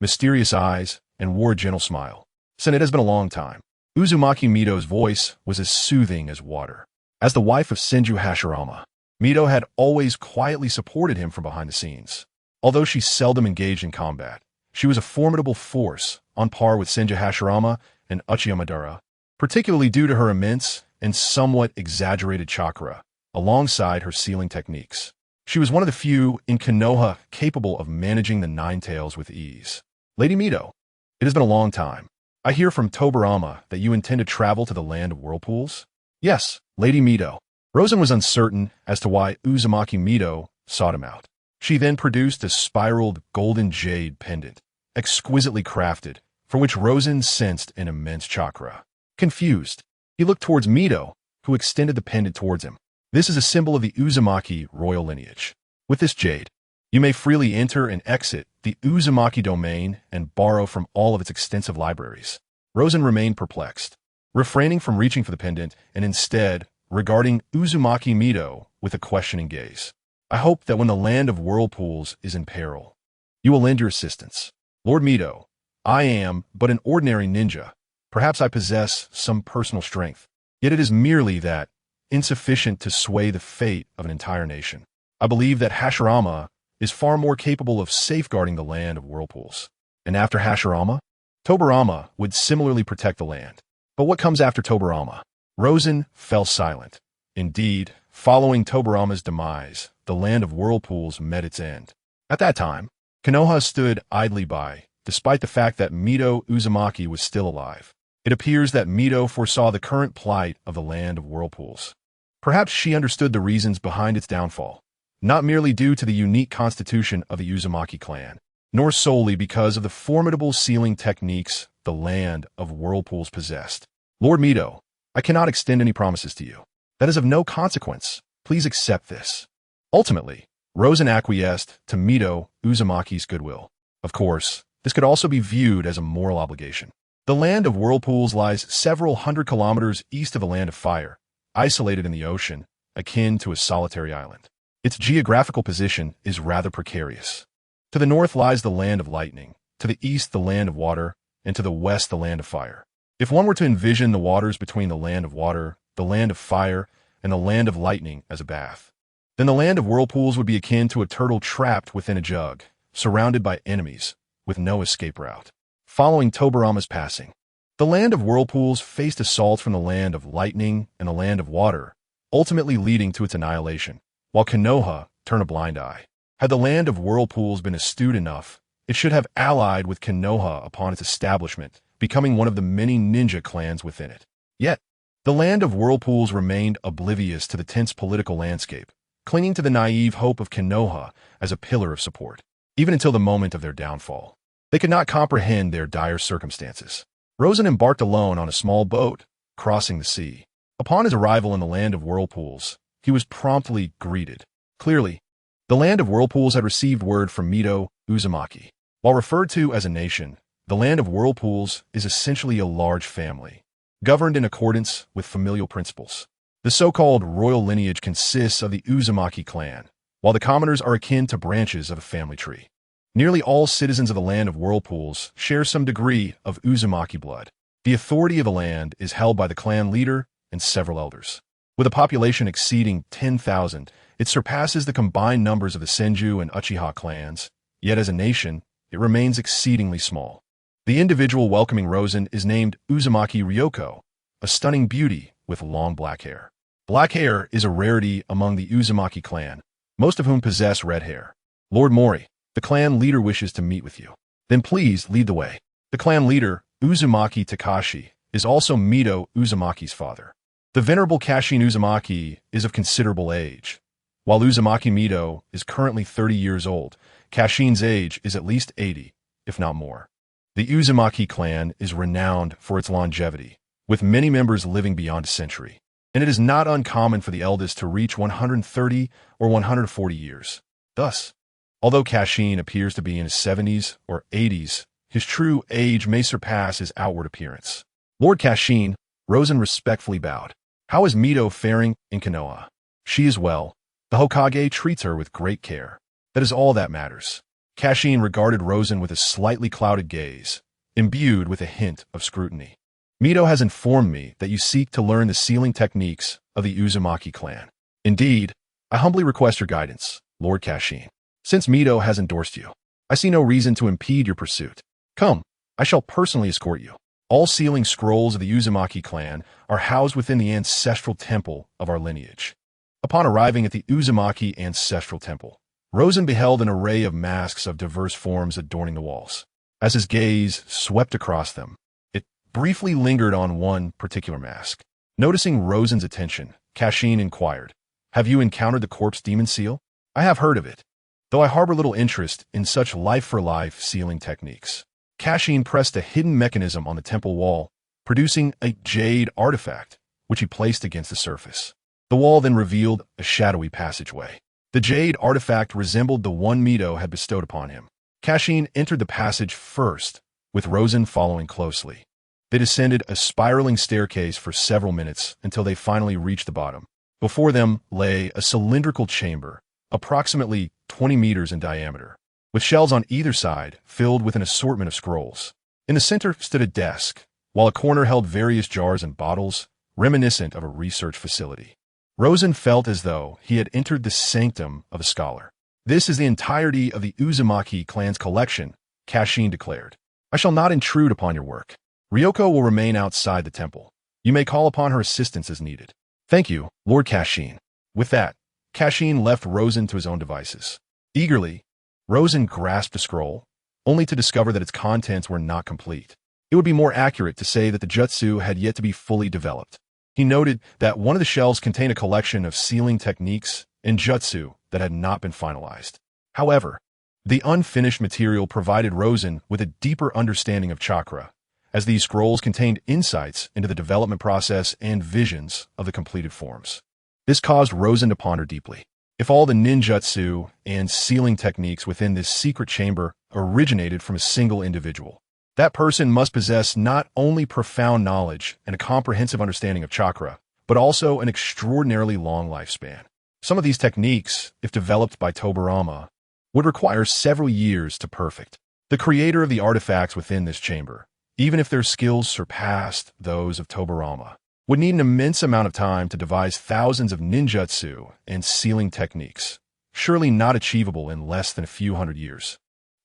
mysterious eyes and wore a gentle smile. "Sen, it has been a long time." Uzumaki Mito's voice was as soothing as water. As the wife of Senju Hashirama, Mito had always quietly supported him from behind the scenes. Although she seldom engaged in combat, she was a formidable force, on par with Senju Hashirama and Uchiyamadara, particularly due to her immense and somewhat exaggerated chakra, alongside her sealing techniques. She was one of the few in Konoha capable of managing the Nine Tails with ease. "Lady Mito, it has been a long time. I hear from Tobarama that you intend to travel to the land of whirlpools?" "Yes, Lady Mito." Rosen was uncertain as to why Uzumaki Mito sought him out. She then produced a spiraled golden jade pendant, exquisitely crafted, for which Rosen sensed an immense chakra. Confused, he looked towards Mito, who extended the pendant towards him. "This is a symbol of the Uzumaki royal lineage. With this jade, you may freely enter and exit the Uzumaki domain and borrow from all of its extensive libraries." Rosen remained perplexed, refraining from reaching for the pendant and instead regarding Uzumaki Mito with a questioning gaze. "I hope that when the land of whirlpools is in peril, you will lend your assistance. Lord Mito, I am but an ordinary ninja. Perhaps I possess some personal strength, yet it is merely that, insufficient to sway the fate of an entire nation. I believe that Hashirama is far more capable of safeguarding the land of whirlpools. And after Hashirama, Tobarama would similarly protect the land. But what comes after Tobarama?" Rosen fell silent. Indeed, following Tobarama's demise, the land of whirlpools met its end. At that time, Konoha stood idly by, despite the fact that Mito Uzumaki was still alive. It appears that Mito foresaw the current plight of the land of whirlpools. Perhaps she understood the reasons behind its downfall, not merely due to the unique constitution of the Uzumaki clan, nor solely because of the formidable sealing techniques the land of whirlpools possessed. "Lord Mito, I cannot extend any promises to you. That is of no consequence. Please accept this." Ultimately, Rosen acquiesced to Mito Uzumaki's goodwill. Of course, this could also be viewed as a moral obligation. The land of whirlpools lies several hundred kilometers east of the land of fire, isolated in the ocean, akin to a solitary island. Its geographical position is rather precarious. To the north lies the land of lightning, to the east the land of water, and to the west the land of fire. If one were to envision the waters between the land of water, the land of fire, and the land of lightning as a bath, then the land of whirlpools would be akin to a turtle trapped within a jug, surrounded by enemies, with no escape route. Following Tobarama's passing, the land of whirlpools faced assault from the land of lightning and the land of water, ultimately leading to its annihilation, while Konoha turned a blind eye. Had the land of whirlpools been astute enough, it should have allied with Konoha upon its establishment, becoming one of the many ninja clans within it. Yet, the land of whirlpools remained oblivious to the tense political landscape, clinging to the naive hope of Konoha as a pillar of support, even until the moment of their downfall. They could not comprehend their dire circumstances. Rosen embarked alone on a small boat, crossing the sea. Upon his arrival in the land of whirlpools, he was promptly greeted. Clearly, the land of whirlpools had received word from Mito Uzumaki. While referred to as a nation, the land of whirlpools is essentially a large family, governed in accordance with familial principles. The so-called royal lineage consists of the Uzumaki clan, while the commoners are akin to branches of a family tree. Nearly all citizens of the land of whirlpools share some degree of Uzumaki blood. The authority of the land is held by the clan leader and several elders. With a population exceeding 10,000, it surpasses the combined numbers of the Senju and Uchiha clans, yet as a nation, it remains exceedingly small. The individual welcoming Rosen is named Uzumaki Ryoko, a stunning beauty with long black hair. Black hair is a rarity among the Uzumaki clan, most of whom possess red hair. "Lord Mori, the clan leader wishes to meet with you." "Then please lead the way." The clan leader, Uzumaki Takashi, is also Mito Uzumaki's father. The venerable Kashin Uzumaki is of considerable age. While Uzumaki Mito is currently 30 years old, Kashin's age is at least 80, if not more. The Uzumaki clan is renowned for its longevity, with many members living beyond a century, and it is not uncommon for the eldest to reach 130 or 140 years. Thus, although Kashin appears to be in his 70s or 80s, his true age may surpass his outward appearance. Lord Kashin, Rosen respectfully bowed. How is Mito faring in Konoha? She is well. The Hokage treats her with great care. That is all that matters. Kashin regarded Rosen with a slightly clouded gaze, imbued with a hint of scrutiny. Mito has informed me that you seek to learn the sealing techniques of the Uzumaki clan. Indeed, I humbly request your guidance, Lord Kashin. Since Mito has endorsed you, I see no reason to impede your pursuit. Come, I shall personally escort you. All sealing scrolls of the Uzumaki clan are housed within the ancestral temple of our lineage. Upon arriving at the Uzumaki ancestral temple, Rosen beheld an array of masks of diverse forms adorning the walls. As his gaze swept across them, it briefly lingered on one particular mask. Noticing Rosen's attention, Kashin inquired, "Have you encountered the corpse demon seal?" "I have heard of it, though I harbor little interest in such life-for-life sealing techniques." Kashin pressed a hidden mechanism on the temple wall, producing a jade artifact, which he placed against the surface. The wall then revealed a shadowy passageway. The jade artifact resembled the one Mito had bestowed upon him. Kashin entered the passage first, with Rosen following closely. They descended a spiraling staircase for several minutes until they finally reached the bottom. Before them lay a cylindrical chamber, approximately 20 meters in diameter, with shelves on either side filled with an assortment of scrolls. In the center stood a desk, while a corner held various jars and bottles, reminiscent of a research facility. Rosen felt as though he had entered the sanctum of a scholar. "This is the entirety of the Uzumaki clan's collection," Kashin declared. "I shall not intrude upon your work. Ryoko will remain outside the temple. You may call upon her assistance as needed." "Thank you, Lord Kashin." With that, Kashin left Rosen to his own devices. Eagerly, Rosen grasped a scroll, only to discover that its contents were not complete. It would be more accurate to say that the jutsu had yet to be fully developed. He noted that one of the shelves contained a collection of sealing techniques and jutsu that had not been finalized. However, the unfinished material provided Rosen with a deeper understanding of chakra, as these scrolls contained insights into the development process and visions of the completed forms. This caused Rosen to ponder deeply. If all the ninjutsu and sealing techniques within this secret chamber originated from a single individual, that person must possess not only profound knowledge and a comprehensive understanding of chakra, but also an extraordinarily long lifespan. Some of these techniques, if developed by Tobirama, would require several years to perfect. The creator of the artifacts within this chamber, even if their skills surpassed those of Tobirama, would need an immense amount of time to devise thousands of ninjutsu and sealing techniques, surely not achievable in less than a few hundred years.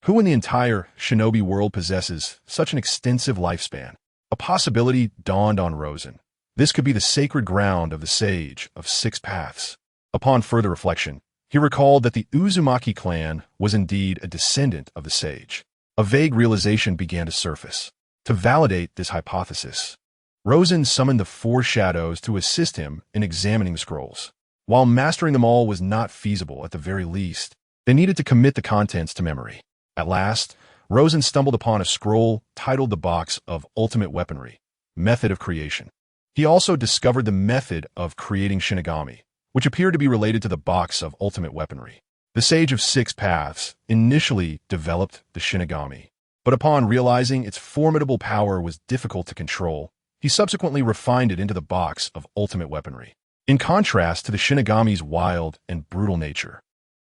Who in the entire shinobi world possesses such an extensive lifespan? A possibility dawned on Rosen. This could be the sacred ground of the Sage of Six Paths. Upon further reflection, he recalled that the Uzumaki clan was indeed a descendant of the sage. A vague realization began to surface. To validate this hypothesis, Rosen summoned the four shadows to assist him in examining the scrolls. While mastering them all was not feasible at the very least, they needed to commit the contents to memory. At last, Rosen stumbled upon a scroll titled The Box of Ultimate Weaponry, Method of Creation. He also discovered the method of creating Shinigami, which appeared to be related to the Box of Ultimate Weaponry. The Sage of Six Paths initially developed the Shinigami, but upon realizing its formidable power was difficult to control, he subsequently refined it into the Box of Ultimate Weaponry. In contrast to the Shinigami's wild and brutal nature,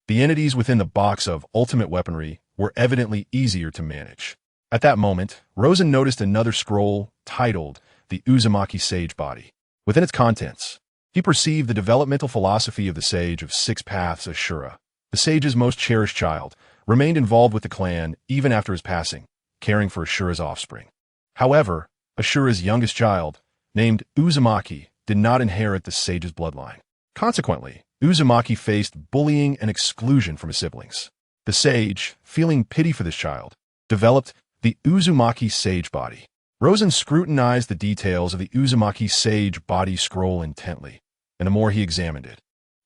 the entities within the Box of Ultimate Weaponry were evidently easier to manage. At that moment, Rosen noticed another scroll titled The Uzumaki Sage Body. Within its contents, he perceived the developmental philosophy of the Sage of Six Paths Ashura. The sage's most cherished child remained involved with the clan even after his passing, caring for Ashura's offspring. However, Ashura's youngest child, named Uzumaki, did not inherit the sage's bloodline. Consequently, Uzumaki faced bullying and exclusion from his siblings. The sage, feeling pity for this child, developed the Uzumaki Sage Body. Rosen scrutinized the details of the Uzumaki sage body scroll intently, and the more he examined it,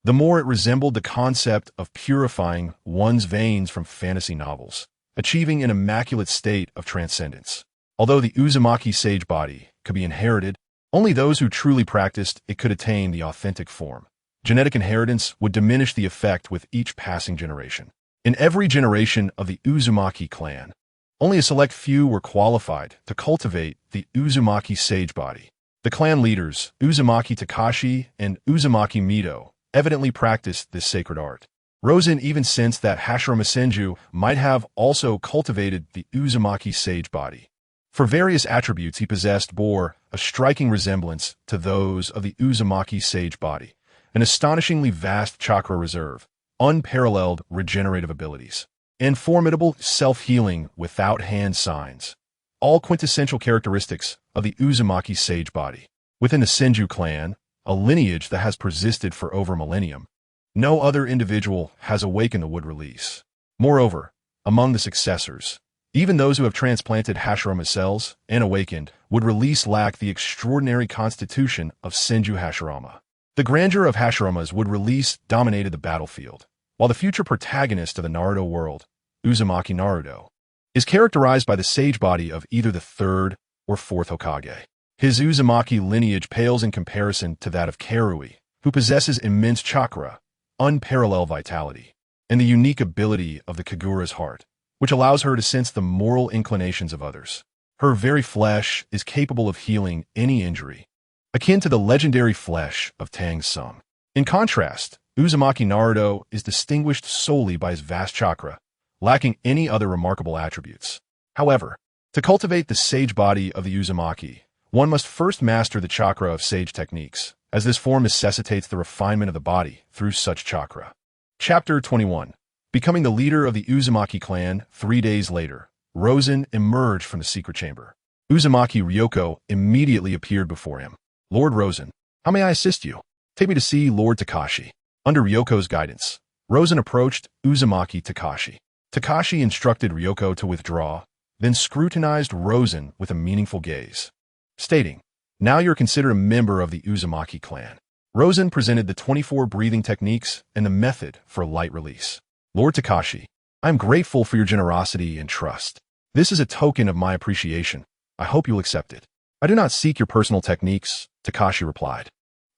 the more it resembled the concept of purifying one's veins from fantasy novels, achieving an immaculate state of transcendence. Although the Uzumaki sage body could be inherited, only those who truly practiced it could attain the authentic form. Genetic inheritance would diminish the effect with each passing generation. In every generation of the Uzumaki clan, only a select few were qualified to cultivate the Uzumaki sage body. The clan leaders, Uzumaki Takashi and Uzumaki Mito, evidently practiced this sacred art. Rosen even sensed that Hashirama Senju might have also cultivated the Uzumaki sage body. For various attributes he possessed bore a striking resemblance to those of the Uzumaki sage body, an astonishingly vast chakra reserve, unparalleled regenerative abilities, and formidable self-healing without hand signs, all quintessential characteristics of the Uzumaki sage body. Within the Senju clan, a lineage that has persisted for over a millennium, no other individual has awakened the wood release. Moreover, among the successors, even those who have transplanted Hashirama cells and awakened would release lack the extraordinary constitution of Senju Hashirama. The grandeur of Hashiramas would release dominated the battlefield, while the future protagonist of the Naruto world, Uzumaki Naruto, is characterized by the sage body of either the third or fourth Hokage. His Uzumaki lineage pales in comparison to that of Karui, who possesses immense chakra, unparalleled vitality, and the unique ability of the Kagura's heart, which allows her to sense the moral inclinations of others. Her very flesh is capable of healing any injury, akin to the legendary flesh of Tang Sung. In contrast, Uzumaki Naruto is distinguished solely by his vast chakra, lacking any other remarkable attributes. However, to cultivate the sage body of the Uzumaki, one must first master the chakra of sage techniques, as this form necessitates the refinement of the body through such chakra. Chapter 21. Becoming the leader of the Uzumaki clan 3 days later, Rosen emerged from the secret chamber. Uzumaki Ryoko immediately appeared before him. Lord Rosen, how may I assist you? Take me to see Lord Takashi. Under Ryoko's guidance, Rosen approached Uzumaki Takashi. Takashi instructed Ryoko to withdraw, then scrutinized Rosen with a meaningful gaze, stating, "Now you're considered a member of the Uzumaki clan." Rosen presented the 24 breathing techniques and the method for light release. Lord Takashi, I am grateful for your generosity and trust. This is a token of my appreciation. I hope you'll accept it. I do not seek your personal techniques, Takashi replied.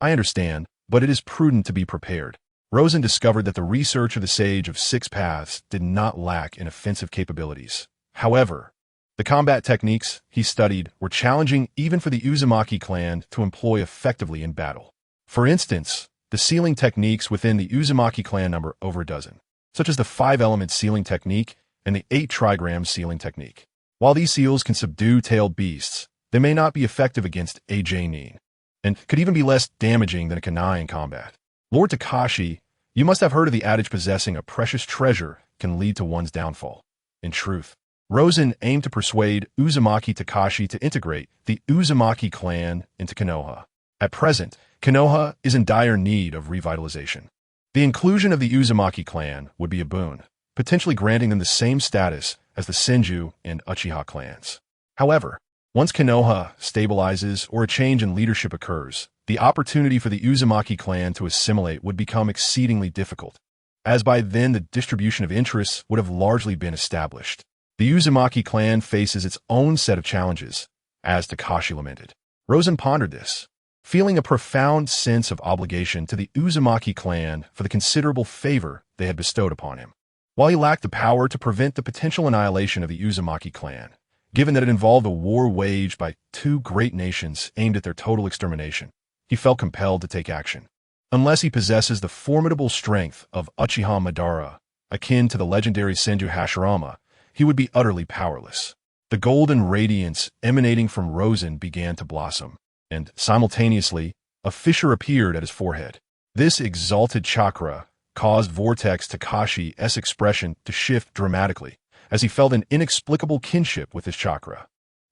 I understand, but it is prudent to be prepared. Rosen discovered that the research of the Sage of Six Paths did not lack in offensive capabilities. However, the combat techniques he studied were challenging even for the Uzumaki clan to employ effectively in battle. For instance, the sealing techniques within the Uzumaki clan number over a dozen, such as the 5-element sealing technique and the 8-trigram sealing technique. While these seals can subdue tailed beasts, they may not be effective against a Jainin, and could even be less damaging than a Kunai in combat. Lord Takashi, you must have heard of the adage possessing a precious treasure can lead to one's downfall. In truth, Rosen aimed to persuade Uzumaki Takashi to integrate the Uzumaki clan into Konoha. At present, Konoha is in dire need of revitalization. The inclusion of the Uzumaki clan would be a boon, potentially granting them the same status as the Senju and Uchiha clans. However, once Konoha stabilizes or a change in leadership occurs, the opportunity for the Uzumaki clan to assimilate would become exceedingly difficult, as by then the distribution of interests would have largely been established. The Uzumaki clan faces its own set of challenges, as Takashi lamented. Rosen pondered this, feeling a profound sense of obligation to the Uzumaki clan for the considerable favor they had bestowed upon him. While he lacked the power to prevent the potential annihilation of the Uzumaki clan, given that it involved a war waged by two great nations aimed at their total extermination, he felt compelled to take action. Unless he possesses the formidable strength of Uchiha Madara, akin to the legendary Senju Hashirama, he would be utterly powerless. The golden radiance emanating from Rosen began to blossom, and simultaneously, a fissure appeared at his forehead. This exalted chakra caused Vortex Takashi's expression to shift dramatically, as he felt an inexplicable kinship with his chakra,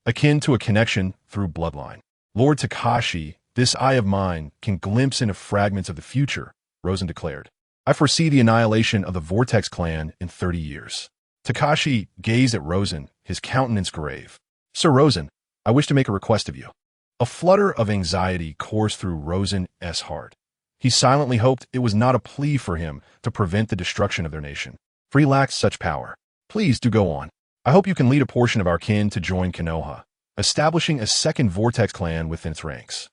akin to a connection through bloodline. Lord Takashi, this eye of mine can glimpse into fragments of the future, Rosen declared. I foresee the annihilation of the Vortex clan in 30 years. Takashi gazed at Rosen, his countenance grave. Sir Rosen, I wish to make a request of you. A flutter of anxiety coursed through Rosen's heart. He silently hoped it was not a plea for him to prevent the destruction of their nation, for he lacked such power. Please do go on. I hope you can lead a portion of our kin to join Konoha, establishing a second Vortex clan within its ranks.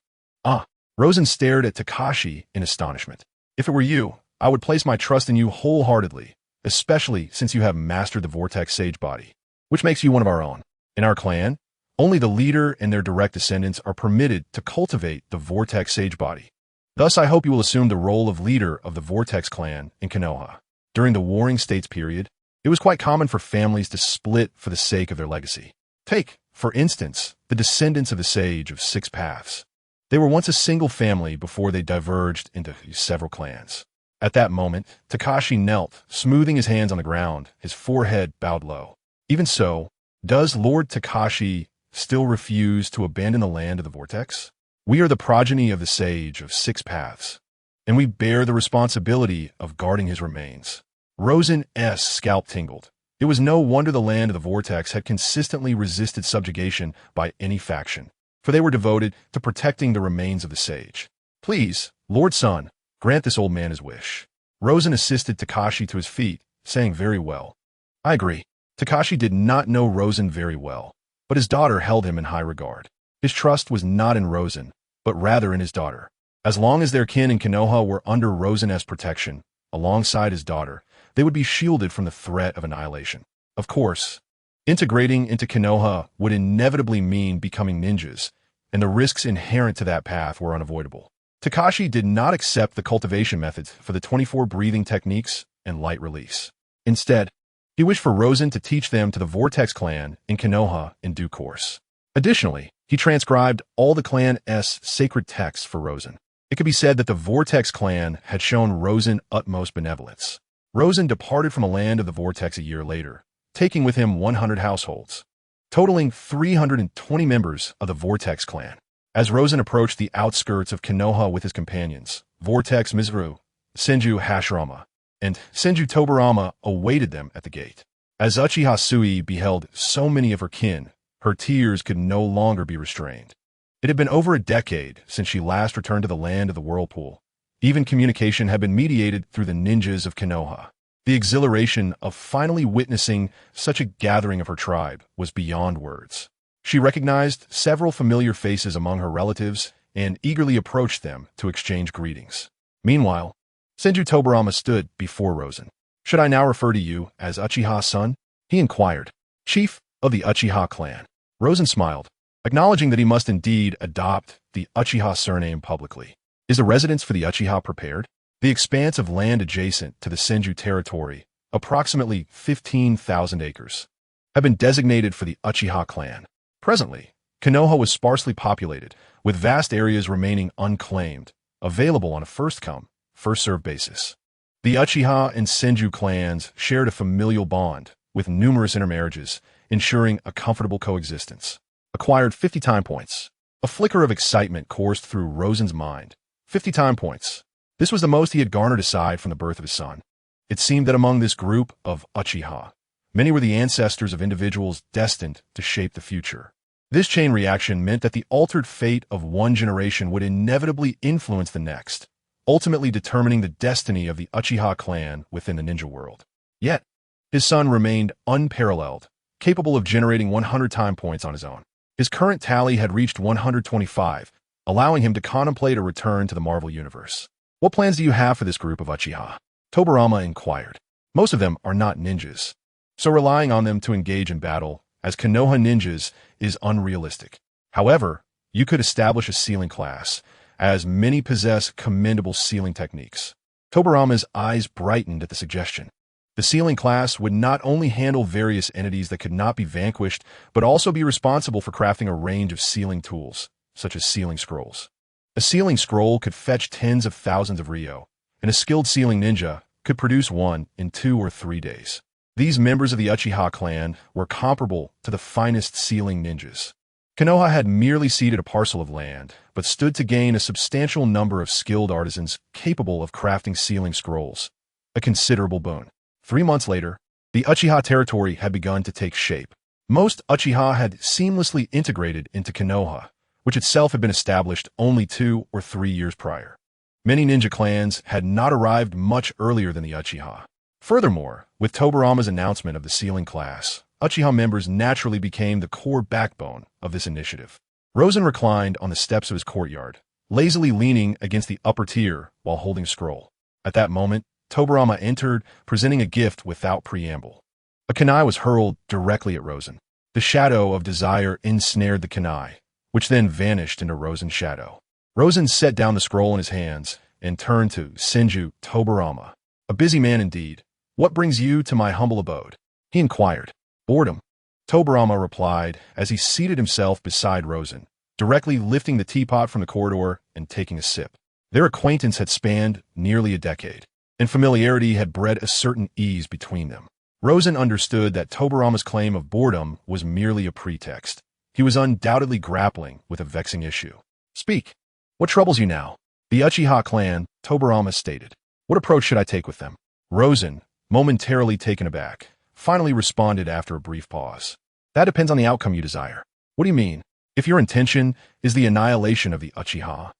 Rosen stared at Takashi in astonishment. If it were you, I would place my trust in you wholeheartedly, especially since you have mastered the Vortex Sage body, which makes you one of our own. In our clan, only the leader and their direct descendants are permitted to cultivate the Vortex Sage body. Thus, I hope you will assume the role of leader of the Vortex clan in Konoha. During the Warring States period, it was quite common for families to split for the sake of their legacy. Take, for instance, the descendants of the Sage of Six Paths. They were once a single family before they diverged into several clans. At that moment, Takashi knelt, smoothing his hands on the ground, his forehead bowed low. Even so, does Lord Takashi still refuse to abandon the land of the Vortex? We are the progeny of the Sage of Six Paths, and we bear the responsibility of guarding his remains. Rosen's scalp tingled. It was no wonder the land of the Vortex had consistently resisted subjugation by any faction, for they were devoted to protecting the remains of the Sage. Please, Lord Sun, grant this old man his wish. Rosen assisted Takashi to his feet, saying very well. I agree. Takashi did not know Rosen very well, but his daughter held him in high regard. His trust was not in Rosen, but rather in his daughter. As long as their kin in Konoha were under Rosen's protection, alongside his daughter, they would be shielded from the threat of annihilation. Of course, integrating into Konoha would inevitably mean becoming ninjas, and the risks inherent to that path were unavoidable. Takashi did not accept the cultivation methods for the 24 breathing techniques and light release. Instead, he wished for Rosen to teach them to the Vortex clan in Konoha in due course. Additionally, he transcribed all the clan's sacred texts for Rosen. It could be said that the Vortex clan had shown Rosen utmost benevolence. Rosen departed from the land of the Vortex a year later, taking with him 100 households, totaling 320 members of the Vortex clan. As Rosen approached the outskirts of Konoha with his companions, Vortex Mizuru, Senju Hashirama, and Senju Tobarama awaited them at the gate. As Uchiha Sui beheld so many of her kin, her tears could no longer be restrained. It had been over a decade since she last returned to the land of the Whirlpool. Even communication had been mediated through the ninjas of Konoha. The exhilaration of finally witnessing such a gathering of her tribe was beyond words. She recognized several familiar faces among her relatives and eagerly approached them to exchange greetings. Meanwhile, Senju Tobarama stood before Rosen. Should I now refer to you as Uchiha-san? He inquired. Chief of the Uchiha clan. Rosen smiled, acknowledging that he must indeed adopt the Uchiha surname publicly. Is the residence for the Uchiha prepared? The expanse of land adjacent to the Senju territory, approximately 15,000 acres, had been designated for the Uchiha clan. Presently, Konoha was sparsely populated, with vast areas remaining unclaimed, available on a first-come, first-served basis. The Uchiha and Senju clans shared a familial bond, with numerous intermarriages, ensuring a comfortable coexistence. Acquired 50 time points. A flicker of excitement coursed through Rosen's mind. 50 time points. This was the most he had garnered aside from the birth of his son. It seemed that among this group of Uchiha, many were the ancestors of individuals destined to shape the future. This chain reaction meant that the altered fate of one generation would inevitably influence the next, ultimately determining the destiny of the Uchiha clan within the ninja world. Yet, his son remained unparalleled, capable of generating 100 time points on his own. His current tally had reached 125, allowing him to contemplate a return to the Marvel Universe. What plans do you have for this group of Uchiha? Tobarama inquired. Most of them are not ninjas, so relying on them to engage in battle as Konoha ninjas is unrealistic. However, you could establish a sealing class, as many possess commendable sealing techniques. Tobarama's eyes brightened at the suggestion. The sealing class would not only handle various entities that could not be vanquished, but also be responsible for crafting a range of sealing tools, such as sealing scrolls. A sealing scroll could fetch tens of thousands of ryo, and a skilled sealing ninja could produce one in 2 or 3 days. These members of the Uchiha clan were comparable to the finest sealing ninjas. Konoha had merely ceded a parcel of land, but stood to gain a substantial number of skilled artisans capable of crafting sealing scrolls, a considerable boon. 3 months later, the Uchiha territory had begun to take shape. Most Uchiha had seamlessly integrated into Konoha, which itself had been established only 2 or 3 years prior. Many ninja clans had not arrived much earlier than the Uchiha. Furthermore, with Tobarama's announcement of the ceiling class, Uchiha members naturally became the core backbone of this initiative. Rosen reclined on the steps of his courtyard, lazily leaning against the upper tier while holding a scroll. At that moment, Tobarama entered, presenting a gift without preamble. A kunai was hurled directly at Rosen. The shadow of desire ensnared the kunai, which then vanished into Rosen's shadow. Rosen set down the scroll in his hands and turned to Senju Tobarama. A busy man indeed. What brings you to my humble abode? He inquired. Boredom. Tobarama replied as he seated himself beside Rosen, directly lifting the teapot from the corridor and taking a sip. Their acquaintance had spanned nearly a decade, and familiarity had bred a certain ease between them. Rosen understood that Tobarama's claim of boredom was merely a pretext. He was undoubtedly grappling with a vexing issue. Speak. What troubles you now? The Uchiha clan, Tobarama stated. What approach should I take with them? Rosen, momentarily taken aback, finally responded after a brief pause. That depends on the outcome you desire. What do you mean? If your intention is the annihilation of the Uchiha,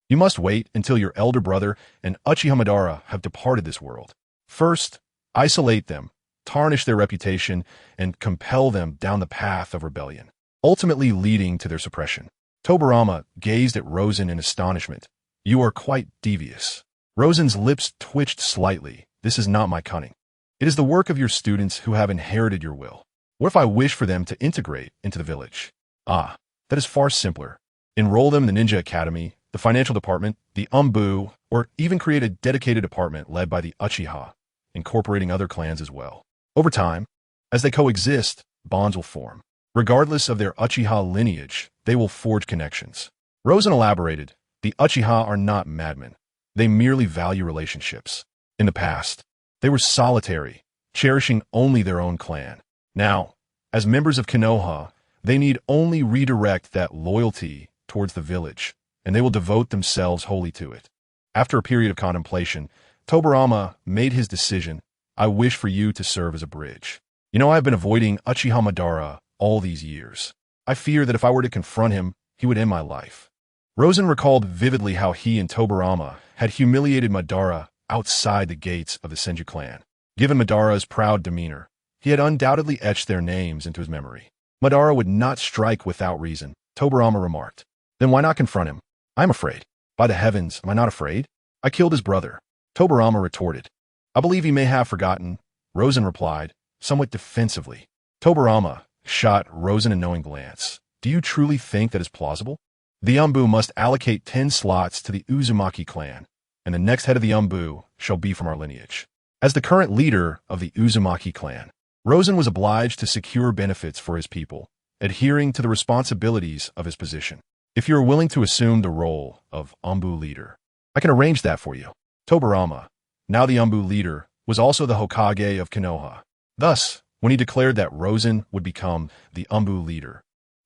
you must wait until your elder brother and Uchiha Madara have departed this world. First, isolate them, tarnish their reputation, and compel them down the path of rebellion, ultimately leading to their suppression. Tobarama gazed at Rosen in astonishment. You are quite devious. Rosen's lips twitched slightly. This is not my cunning. It is the work of your students who have inherited your will. What if I wish for them to integrate into the village? Ah, that is far simpler. Enroll them in the Ninja Academy, the financial department, the Umbu, or even create a dedicated department led by the Uchiha, incorporating other clans as well. Over time, as they coexist, bonds will form. Regardless of their Uchiha lineage, they will forge connections. Rosen elaborated, the Uchiha are not madmen. They merely value relationships. In the past, they were solitary, cherishing only their own clan. Now, as members of Konoha, they need only redirect that loyalty towards the village, and they will devote themselves wholly to it. After a period of contemplation, Tobarama made his decision. I wish for you to serve as a bridge. You know, I've been avoiding Uchiha Madara all these years. I fear that if I were to confront him, he would end my life. Rosen recalled vividly how he and Tobarama had humiliated Madara outside the gates of the Senju clan. Given Madara's proud demeanor, he had undoubtedly etched their names into his memory. Madara would not strike without reason, Tobarama remarked. Then why not confront him? I'm afraid. By the heavens, am I not afraid? I killed his brother. Tobarama retorted. I believe he may have forgotten, Rosen replied, somewhat defensively. Tobarama shot Rosen a knowing glance. Do you truly think that is plausible? The Umbu must allocate 10 slots to the Uzumaki clan, and the next head of the Umbu shall be from our lineage. As the current leader of the Uzumaki clan, Rosen was obliged to secure benefits for his people, adhering to the responsibilities of his position. If you are willing to assume the role of Umbu leader, I can arrange that for you. Tobarama, now the Umbu leader, was also the Hokage of Konoha. Thus, when he declared that Rosen would become the Umbu leader,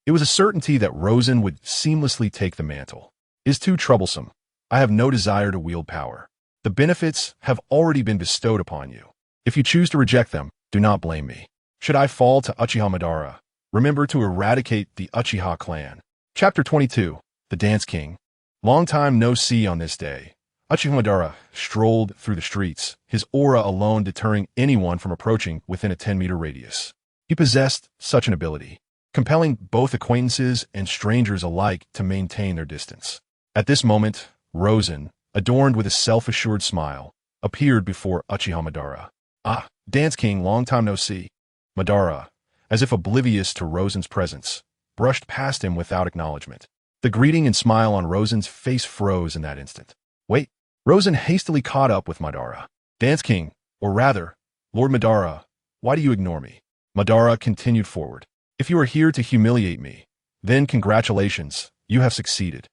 it was a certainty that Rosen would seamlessly take the mantle. It is too troublesome. I have no desire to wield power. The benefits have already been bestowed upon you. If you choose to reject them, do not blame me. Should I fall to Uchiha Madara, remember to eradicate the Uchiha clan. Chapter 22, The Dance King. Long time no see on this day. Uchiha Madara strolled through the streets, his aura alone deterring anyone from approaching within a 10-meter radius. He possessed such an ability, compelling both acquaintances and strangers alike to maintain their distance. At this moment, Rosen, adorned with a self-assured smile, appeared before Uchiha Madara. Ah, Dance King, long time no see. Madara, as if oblivious to Rosen's presence, brushed past him without acknowledgement. The greeting and smile on Rosen's face froze in that instant. Wait. Rosen hastily caught up with Madara. Dance King, or rather, Lord Madara, why do you ignore me? Madara continued forward. If you are here to humiliate me, then congratulations, you have succeeded.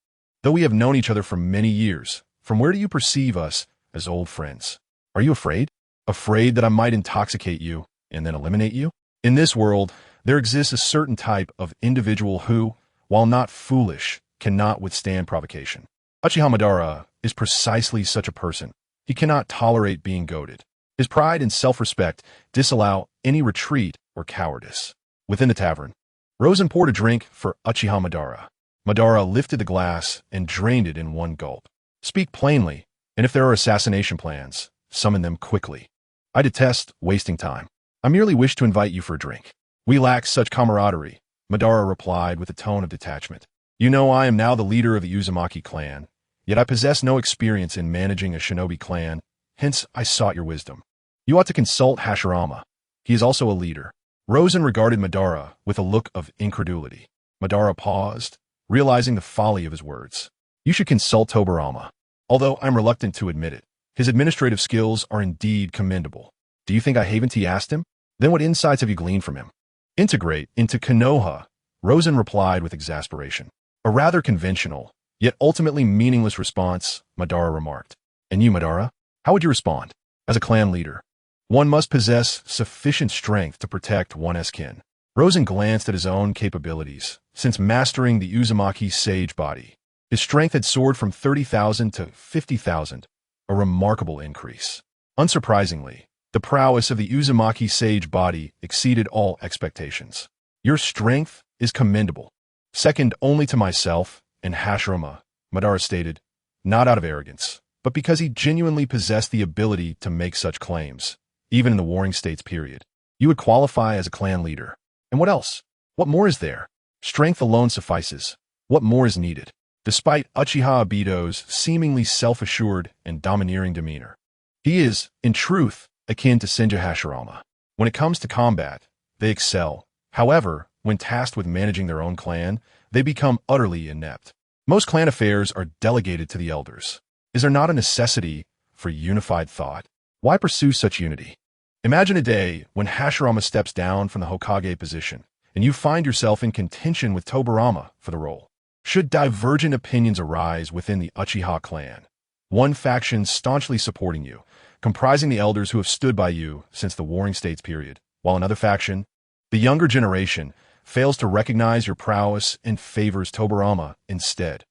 Though we have known each other for many years, from where do you perceive us as old friends? Are you afraid? Afraid that I might intoxicate you and then eliminate you? In this world, there exists a certain type of individual who, while not foolish, cannot withstand provocation. Uchiha Madara is precisely such a person. He cannot tolerate being goaded. His pride and self-respect disallow any retreat or cowardice. Within the tavern, Rosen poured a drink for Uchiha Madara. Madara lifted the glass and drained it in one gulp. Speak plainly, and if there are assassination plans, summon them quickly. I detest wasting time. I merely wish to invite you for a drink. We lack such camaraderie, Madara replied with a tone of detachment. You know I am now the leader of the Uzumaki clan, yet I possess no experience in managing a shinobi clan, hence I sought your wisdom. You ought to consult Hashirama. He is also a leader. Rosen regarded Madara with a look of incredulity. Madara paused, realizing the folly of his words. You should consult Tobirama. Although I'm reluctant to admit it, his administrative skills are indeed commendable. Do you think I haven't asked him? Then what insights have you gleaned from him? Integrate into Konoha, Rosen replied with exasperation. A rather conventional, yet ultimately meaningless response, Madara remarked. And you, Madara? How would you respond? As a clan leader, one must possess sufficient strength to protect one's kin. Rosen glanced at his own capabilities. Since mastering the Uzumaki sage body, his strength had soared from 30,000 to 50,000, a remarkable increase. Unsurprisingly, the prowess of the Uzumaki sage body exceeded all expectations. Your strength is commendable. Second only to myself and Hashirama, Madara stated, not out of arrogance, but because he genuinely possessed the ability to make such claims, even in the Warring States period. You would qualify as a clan leader. And what else? What more is there? Strength alone suffices. What more is needed? Despite Uchiha Obito's seemingly self-assured and domineering demeanor, he is, in truth, akin to Senju Hashirama. When it comes to combat, they excel. However, when tasked with managing their own clan, they become utterly inept. Most clan affairs are delegated to the elders. Is there not a necessity for unified thought? Why pursue such unity? Imagine a day when Hashirama steps down from the Hokage position, and you find yourself in contention with Tobirama for the role. Should divergent opinions arise within the Uchiha clan, one faction staunchly supporting you, comprising the elders who have stood by you since the Warring States period, while another faction, the younger generation, fails to recognize your prowess and favors Tobirama instead.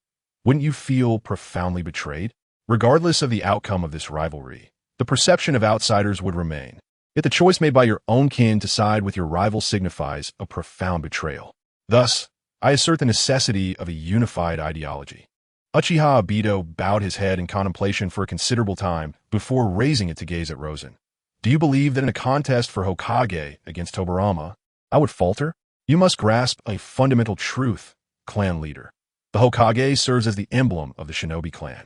Wouldn't you feel profoundly betrayed? Regardless of the outcome of this rivalry, the perception of outsiders would remain. Yet the choice made by your own kin to side with your rival signifies a profound betrayal. Thus, I assert the necessity of a unified ideology. Uchiha Obito bowed his head in contemplation for a considerable time before raising it to gaze at Rosen. Do you believe that in a contest for Hokage against Tobirama, I would falter? You must grasp a fundamental truth, clan leader. The Hokage serves as the emblem of the shinobi clan.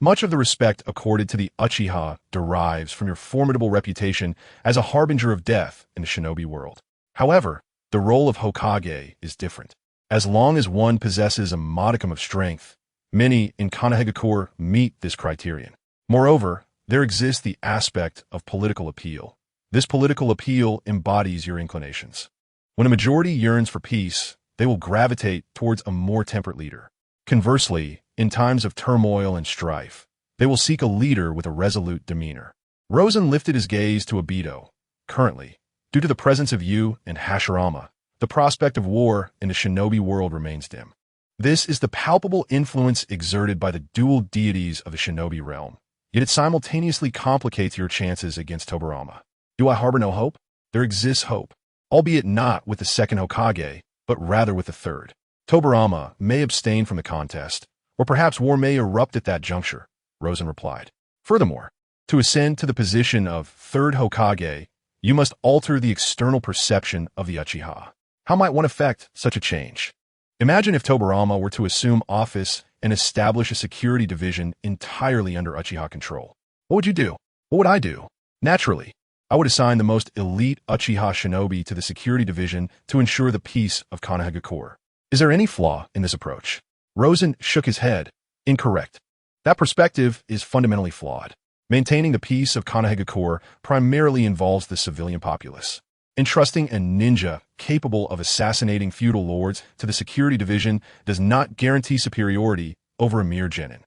Much of the respect accorded to the Uchiha derives from your formidable reputation as a harbinger of death in the shinobi world. However, the role of Hokage is different. As long as one possesses a modicum of strength, many in Konohagakure meet this criterion. Moreover, there exists the aspect of political appeal. This political appeal embodies your inclinations. When a majority yearns for peace, they will gravitate towards a more temperate leader. Conversely, in times of turmoil and strife, they will seek a leader with a resolute demeanor. Rosen lifted his gaze to Obito. Currently, due to the presence of you and Hashirama, the prospect of war in the shinobi world remains dim. This is the palpable influence exerted by the dual deities of the shinobi realm, yet it simultaneously complicates your chances against Tobirama. Do I harbor no hope? There exists hope, albeit not with the second Hokage, but rather with the third. Tobirama may abstain from the contest, or perhaps war may erupt at that juncture, Rosen replied. Furthermore, to ascend to the position of third Hokage, you must alter the external perception of the Uchiha. How might one effect such a change? Imagine if Tobirama were to assume office and establish a security division entirely under Uchiha control. What would you do? What would I do? Naturally, I would assign the most elite Uchiha shinobi to the security division to ensure the peace of Konohagakure. Is there any flaw in this approach? Rosen shook his head. Incorrect. That perspective is fundamentally flawed. Maintaining the peace of Konohagakure primarily involves the civilian populace. Entrusting a ninja capable of assassinating feudal lords to the security division does not guarantee superiority over a mere genin.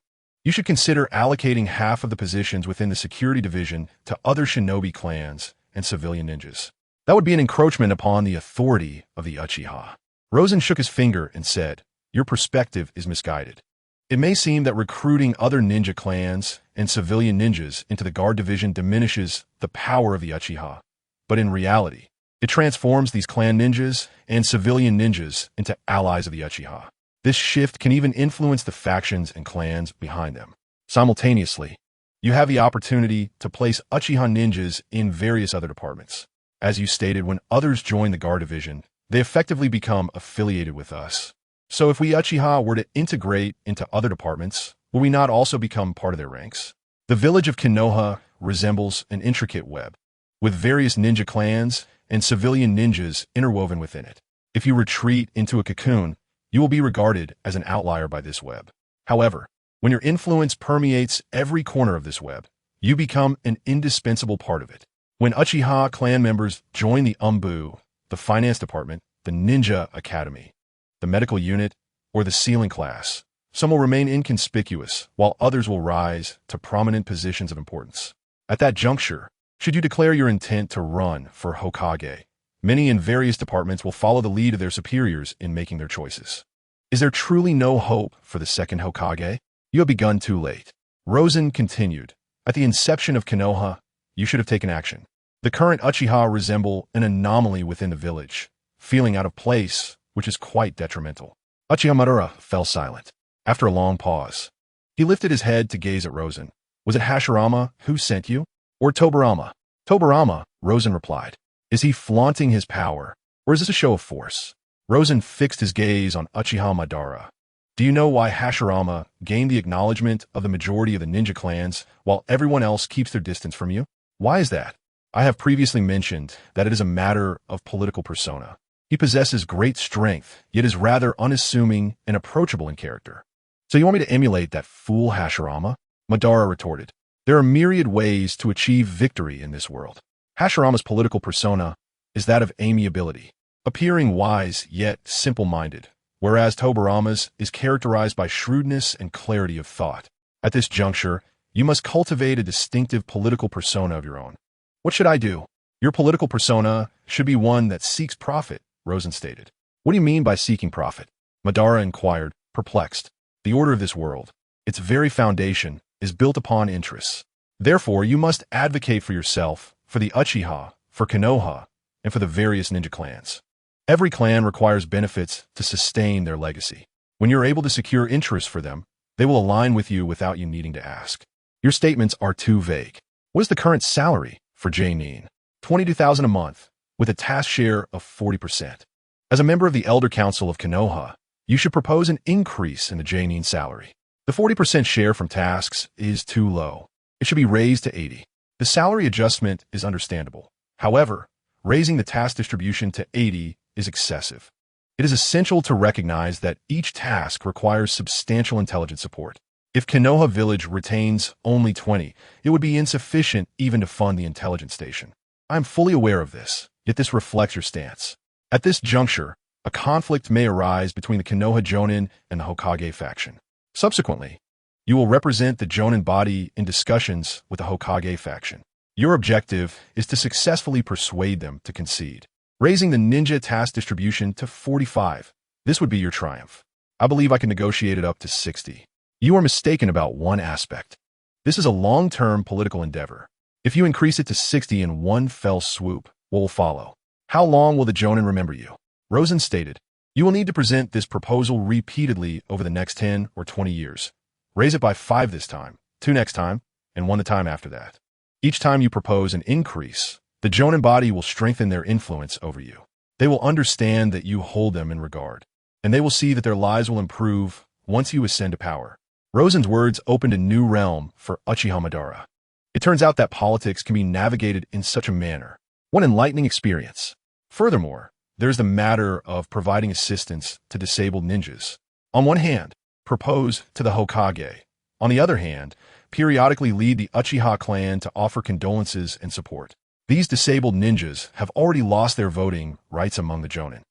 You should consider allocating half of the positions within the security division to other shinobi clans and civilian ninjas. That would be an encroachment upon the authority of the Uchiha. Rosen shook his finger and said, your perspective is misguided. It may seem that recruiting other ninja clans and civilian ninjas into the guard division diminishes the power of the Uchiha, but in reality, It transforms these clan ninjas and civilian ninjas into allies of the Uchiha. This shift can even influence the factions and clans behind them. Simultaneously, you have the opportunity to place Uchiha ninjas in various other departments. As you stated, when others join the Guard Division, they effectively become affiliated with us. So if we Uchiha were to integrate into other departments, will we not also become part of their ranks? The village of Konoha resembles an intricate web, with various ninja clans and civilian ninjas interwoven within it. If you retreat into a cocoon, you will be regarded as an outlier by this web. However, when your influence permeates every corner of this web, you become an indispensable part of it. When Uchiha clan members join the Umbu, the finance department, the ninja academy, the medical unit, or the sealing class, some will remain inconspicuous, while others will rise to prominent positions of importance. At that juncture, should you declare your intent to run for Hokage, many in various departments will follow the lead of their superiors in making their choices. Is there truly no hope for the second Hokage? You have begun too late. Rosen continued. At the inception of Konoha, you should have taken action. The current Uchiha resemble an anomaly within the village, feeling out of place, which is quite detrimental. Uchiha Madara fell silent. After a long pause, he lifted his head to gaze at Rosen. Was it Hashirama who sent you? Or Tobirama? Tobirama, Rosen replied. Is he flaunting his power, or is this a show of force? Rosen fixed his gaze on Uchiha Madara. Do you know why Hashirama gained the acknowledgement of the majority of the ninja clans while everyone else keeps their distance from you? Why is that? I have previously mentioned that it is a matter of political persona. He possesses great strength, yet is rather unassuming and approachable in character. So you want me to emulate that fool Hashirama? Madara retorted. There are myriad ways to achieve victory in this world. Hashirama's political persona is that of amiability, appearing wise yet simple-minded, whereas Tobirama's is characterized by shrewdness and clarity of thought. At this juncture, you must cultivate a distinctive political persona of your own. What should I do? Your political persona should be one that seeks profit, Rosen stated. What do you mean by seeking profit? Madara inquired, perplexed. The order of this world, its very foundation, is built upon interests. Therefore, you must advocate for yourself, for the Uchiha, for Konoha, and for the various ninja clans. Every clan requires benefits to sustain their legacy. When you're able to secure interests for them, they will align with you without you needing to ask. Your statements are too vague. What is the current salary for Jainin? 22,000 a month, with a task share of 40%. As a member of the Elder Council of Konoha, you should propose an increase in the Jainin salary. The 40% share from tasks is too low. It should be raised to 80. The salary adjustment is understandable. However, raising the task distribution to 80 is excessive. It is essential to recognize that each task requires substantial intelligence support. If Konoha Village retains only 20, it would be insufficient even to fund the intelligence station. I am fully aware of this, yet this reflects your stance. At this juncture, a conflict may arise between the Konoha Jonin and the Hokage faction. Subsequently, you will represent the Jonin body in discussions with the Hokage faction. Your objective is to successfully persuade them to concede, raising the ninja task distribution to 45. This would be your triumph. I believe I can negotiate it up to 60. You are mistaken about one aspect. This is a long-term political endeavor. If you increase it to 60 in one fell swoop, what will follow? How long will the Jonin remember you? Rosen stated, you will need to present this proposal repeatedly over the next 10 or 20 years. Raise it by 5 this time, 2 next time, and 1 the time after that. Each time you propose an increase, the Jonin body will strengthen their influence over you. They will understand that you hold them in regard, and they will see that their lives will improve once you ascend to power. Rosen's words opened a new realm for Uchiha Madara. It turns out that politics can be navigated in such a manner. What enlightening experience. Furthermore, there's the matter of providing assistance to disabled ninjas. On one hand, propose to the Hokage. On the other hand, periodically lead the Uchiha clan to offer condolences and support. These disabled ninjas have already lost their voting rights among the Jonin.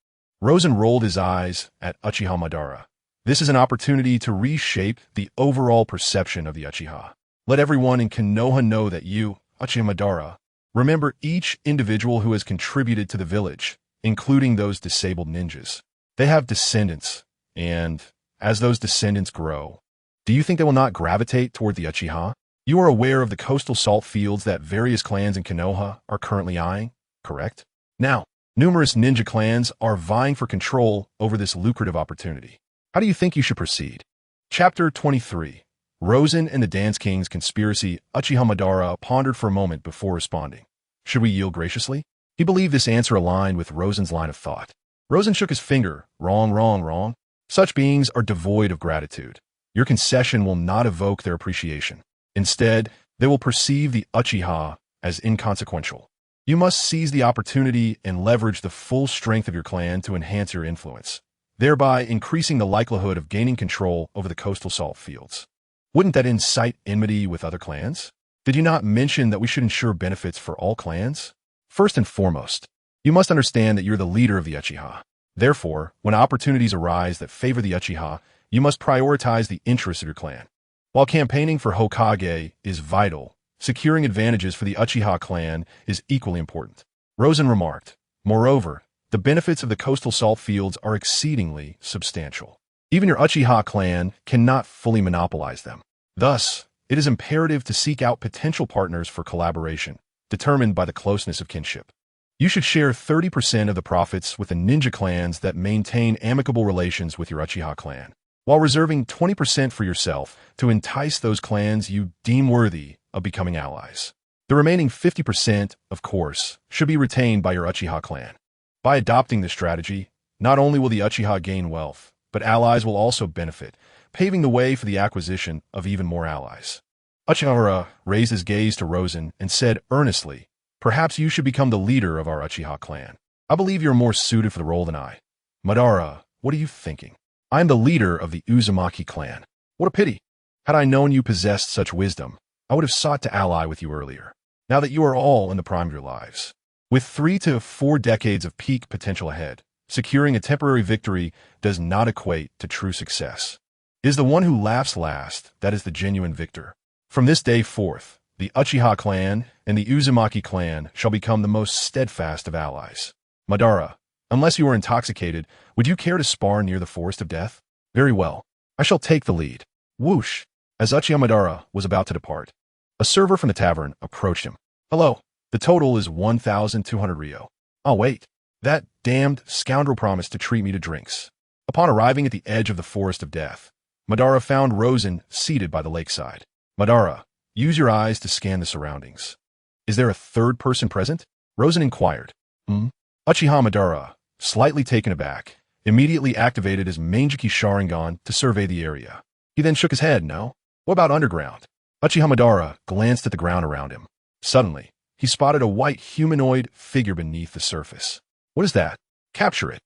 Rosen rolled his eyes at Uchiha Madara. This is an opportunity to reshape the overall perception of the Uchiha. Let everyone in Konoha know that you, Uchiha Madara, remember each individual who has contributed to the village, including those disabled ninjas. They have descendants, and as those descendants grow, do you think they will not gravitate toward the Uchiha? You are aware of the coastal salt fields that various clans in Konoha are currently eyeing, correct? Now, Numerous ninja clans are vying for control over this lucrative opportunity. How do you think you should proceed? Chapter 23. Rosen and the Dance King's Conspiracy. Uchiha Madara pondered for a moment before responding. Should we yield graciously? He believed this answer aligned with Rosen's line of thought. Rosen shook his finger. Wrong, wrong, wrong. Such beings are devoid of gratitude. Your concession will not evoke their appreciation. Instead, they will perceive the Uchiha as inconsequential. You must seize the opportunity and leverage the full strength of your clan to enhance your influence, thereby increasing the likelihood of gaining control over the coastal salt fields. Wouldn't that incite enmity with other clans? Did you not mention that we should ensure benefits for all clans? First and foremost, you must understand that you're the leader of the Uchiha. Therefore, when opportunities arise that favor the Uchiha, you must prioritize the interests of your clan. While campaigning for Hokage is vital, securing advantages for the Uchiha clan is equally important. Rosen remarked. Moreover, the benefits of the coastal salt fields are exceedingly substantial. Even your Uchiha clan cannot fully monopolize them. Thus, it is imperative to seek out potential partners for collaboration, determined by the closeness of kinship. You should share 30% of the profits with the ninja clans that maintain amicable relations with your Uchiha clan, while reserving 20% for yourself to entice those clans you deem worthy of becoming allies. The remaining 50%, of course, should be retained by your Uchiha clan. By adopting this strategy, not only will the Uchiha gain wealth, but allies will also benefit, paving the way for the acquisition of even more allies. Uchiha raised his gaze to Rosen and said earnestly, perhaps you should become the leader of our Uchiha clan. I believe you're more suited for the role than I. Madara, what are you thinking? I am the leader of the Uzumaki clan. What a pity. Had I known you possessed such wisdom, I would have sought to ally with you earlier, now that you are all in the prime of your lives. With 3 to 4 decades of peak potential ahead, securing a temporary victory does not equate to true success. It is the one who laughs last that is the genuine victor. From this day forth, the Uchiha clan and the Uzumaki clan shall become the most steadfast of allies. Madara, unless you are intoxicated, would you care to spar near the Forest of Death? Very well. I shall take the lead. Whoosh! As Uchiha Madara was about to depart, a server from the tavern approached him. Hello, the total is 1,200 ryo. Oh wait, that damned scoundrel promised to treat me to drinks. Upon arriving at the edge of the Forest of Death, Madara found Rosen seated by the lakeside. Madara, use your eyes to scan the surroundings. Is there a third person present? Rosen inquired. Uchiha Madara, slightly taken aback, immediately activated his Manjiki Sharingan to survey the area. He then shook his head. No? What about underground? Uchiha Madara glanced at the ground around him. Suddenly, he spotted a white humanoid figure beneath the surface. What is that? Capture it.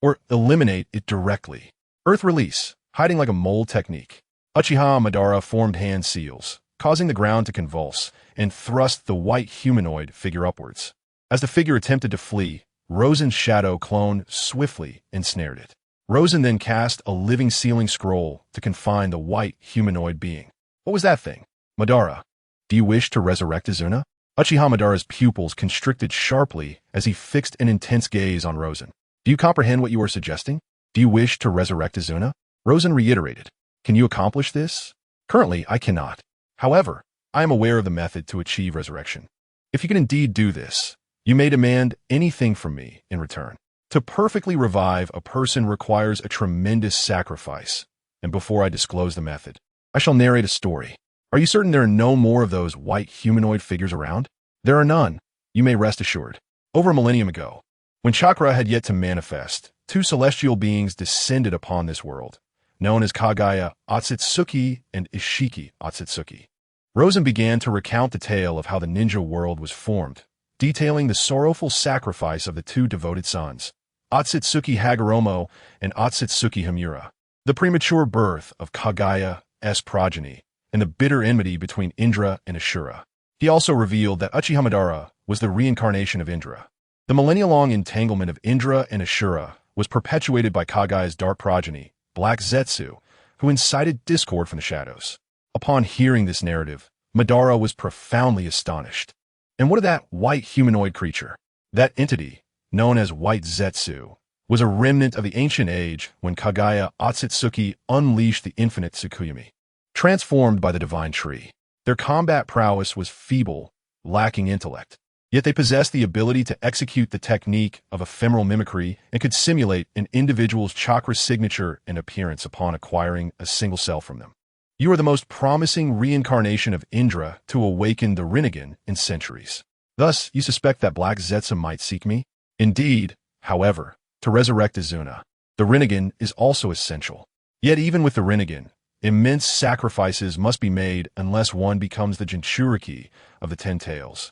Or eliminate it directly. Earth release, hiding like a mole technique. Uchiha Madara formed hand seals, causing the ground to convulse, and thrust the white humanoid figure upwards. As the figure attempted to flee, Rosen's shadow clone swiftly ensnared it. Rosen then cast a living sealing scroll to confine the white humanoid being. What was that thing? Madara, do you wish to resurrect Izuna? Uchiha Madara's pupils constricted sharply as he fixed an intense gaze on Rosen. Do you comprehend what you are suggesting? Do you wish to resurrect Izuna? Rosen reiterated. Can you accomplish this? Currently, I cannot. However, I am aware of the method to achieve resurrection. If you can indeed do this, you may demand anything from me in return. To perfectly revive a person requires a tremendous sacrifice, and before I disclose the method, I shall narrate a story. Are you certain there are no more of those white humanoid figures around? There are none, you may rest assured. Over a millennium ago, when chakra had yet to manifest, 2 celestial beings descended upon this world, known as Kagaya Otsutsuki and Ishiki Otsutsuki. Rosen began to recount the tale of how the ninja world was formed, detailing the sorrowful sacrifice of the 2 devoted sons, Otsutsuki Hagoromo and Otsutsuki Himura, the premature birth of Kagaya's progeny, and the bitter enmity between Indra and Ashura. He also revealed that Uchiha Madara was the reincarnation of Indra. The millennia-long entanglement of Indra and Ashura was perpetuated by Kagaya's dark progeny, Black Zetsu, who incited discord from the shadows. Upon hearing this narrative, Madara was profoundly astonished. And what of that white humanoid creature? That entity, known as White Zetsu, was a remnant of the ancient age when Kagaya Otsutsuki unleashed the infinite Tsukuyomi. Transformed by the divine tree, their combat prowess was feeble, lacking intellect. Yet they possessed the ability to execute the technique of ephemeral mimicry and could simulate an individual's chakra signature and appearance upon acquiring a single cell from them. You are the most promising reincarnation of Indra to awaken the Rinnegan in centuries. Thus, you suspect that Black Zetsa might seek me? Indeed, however, to resurrect Azuna, the Rinnegan is also essential. Yet even with the Rinnegan, immense sacrifices must be made unless one becomes the Jinchuriki of the Ten Tails,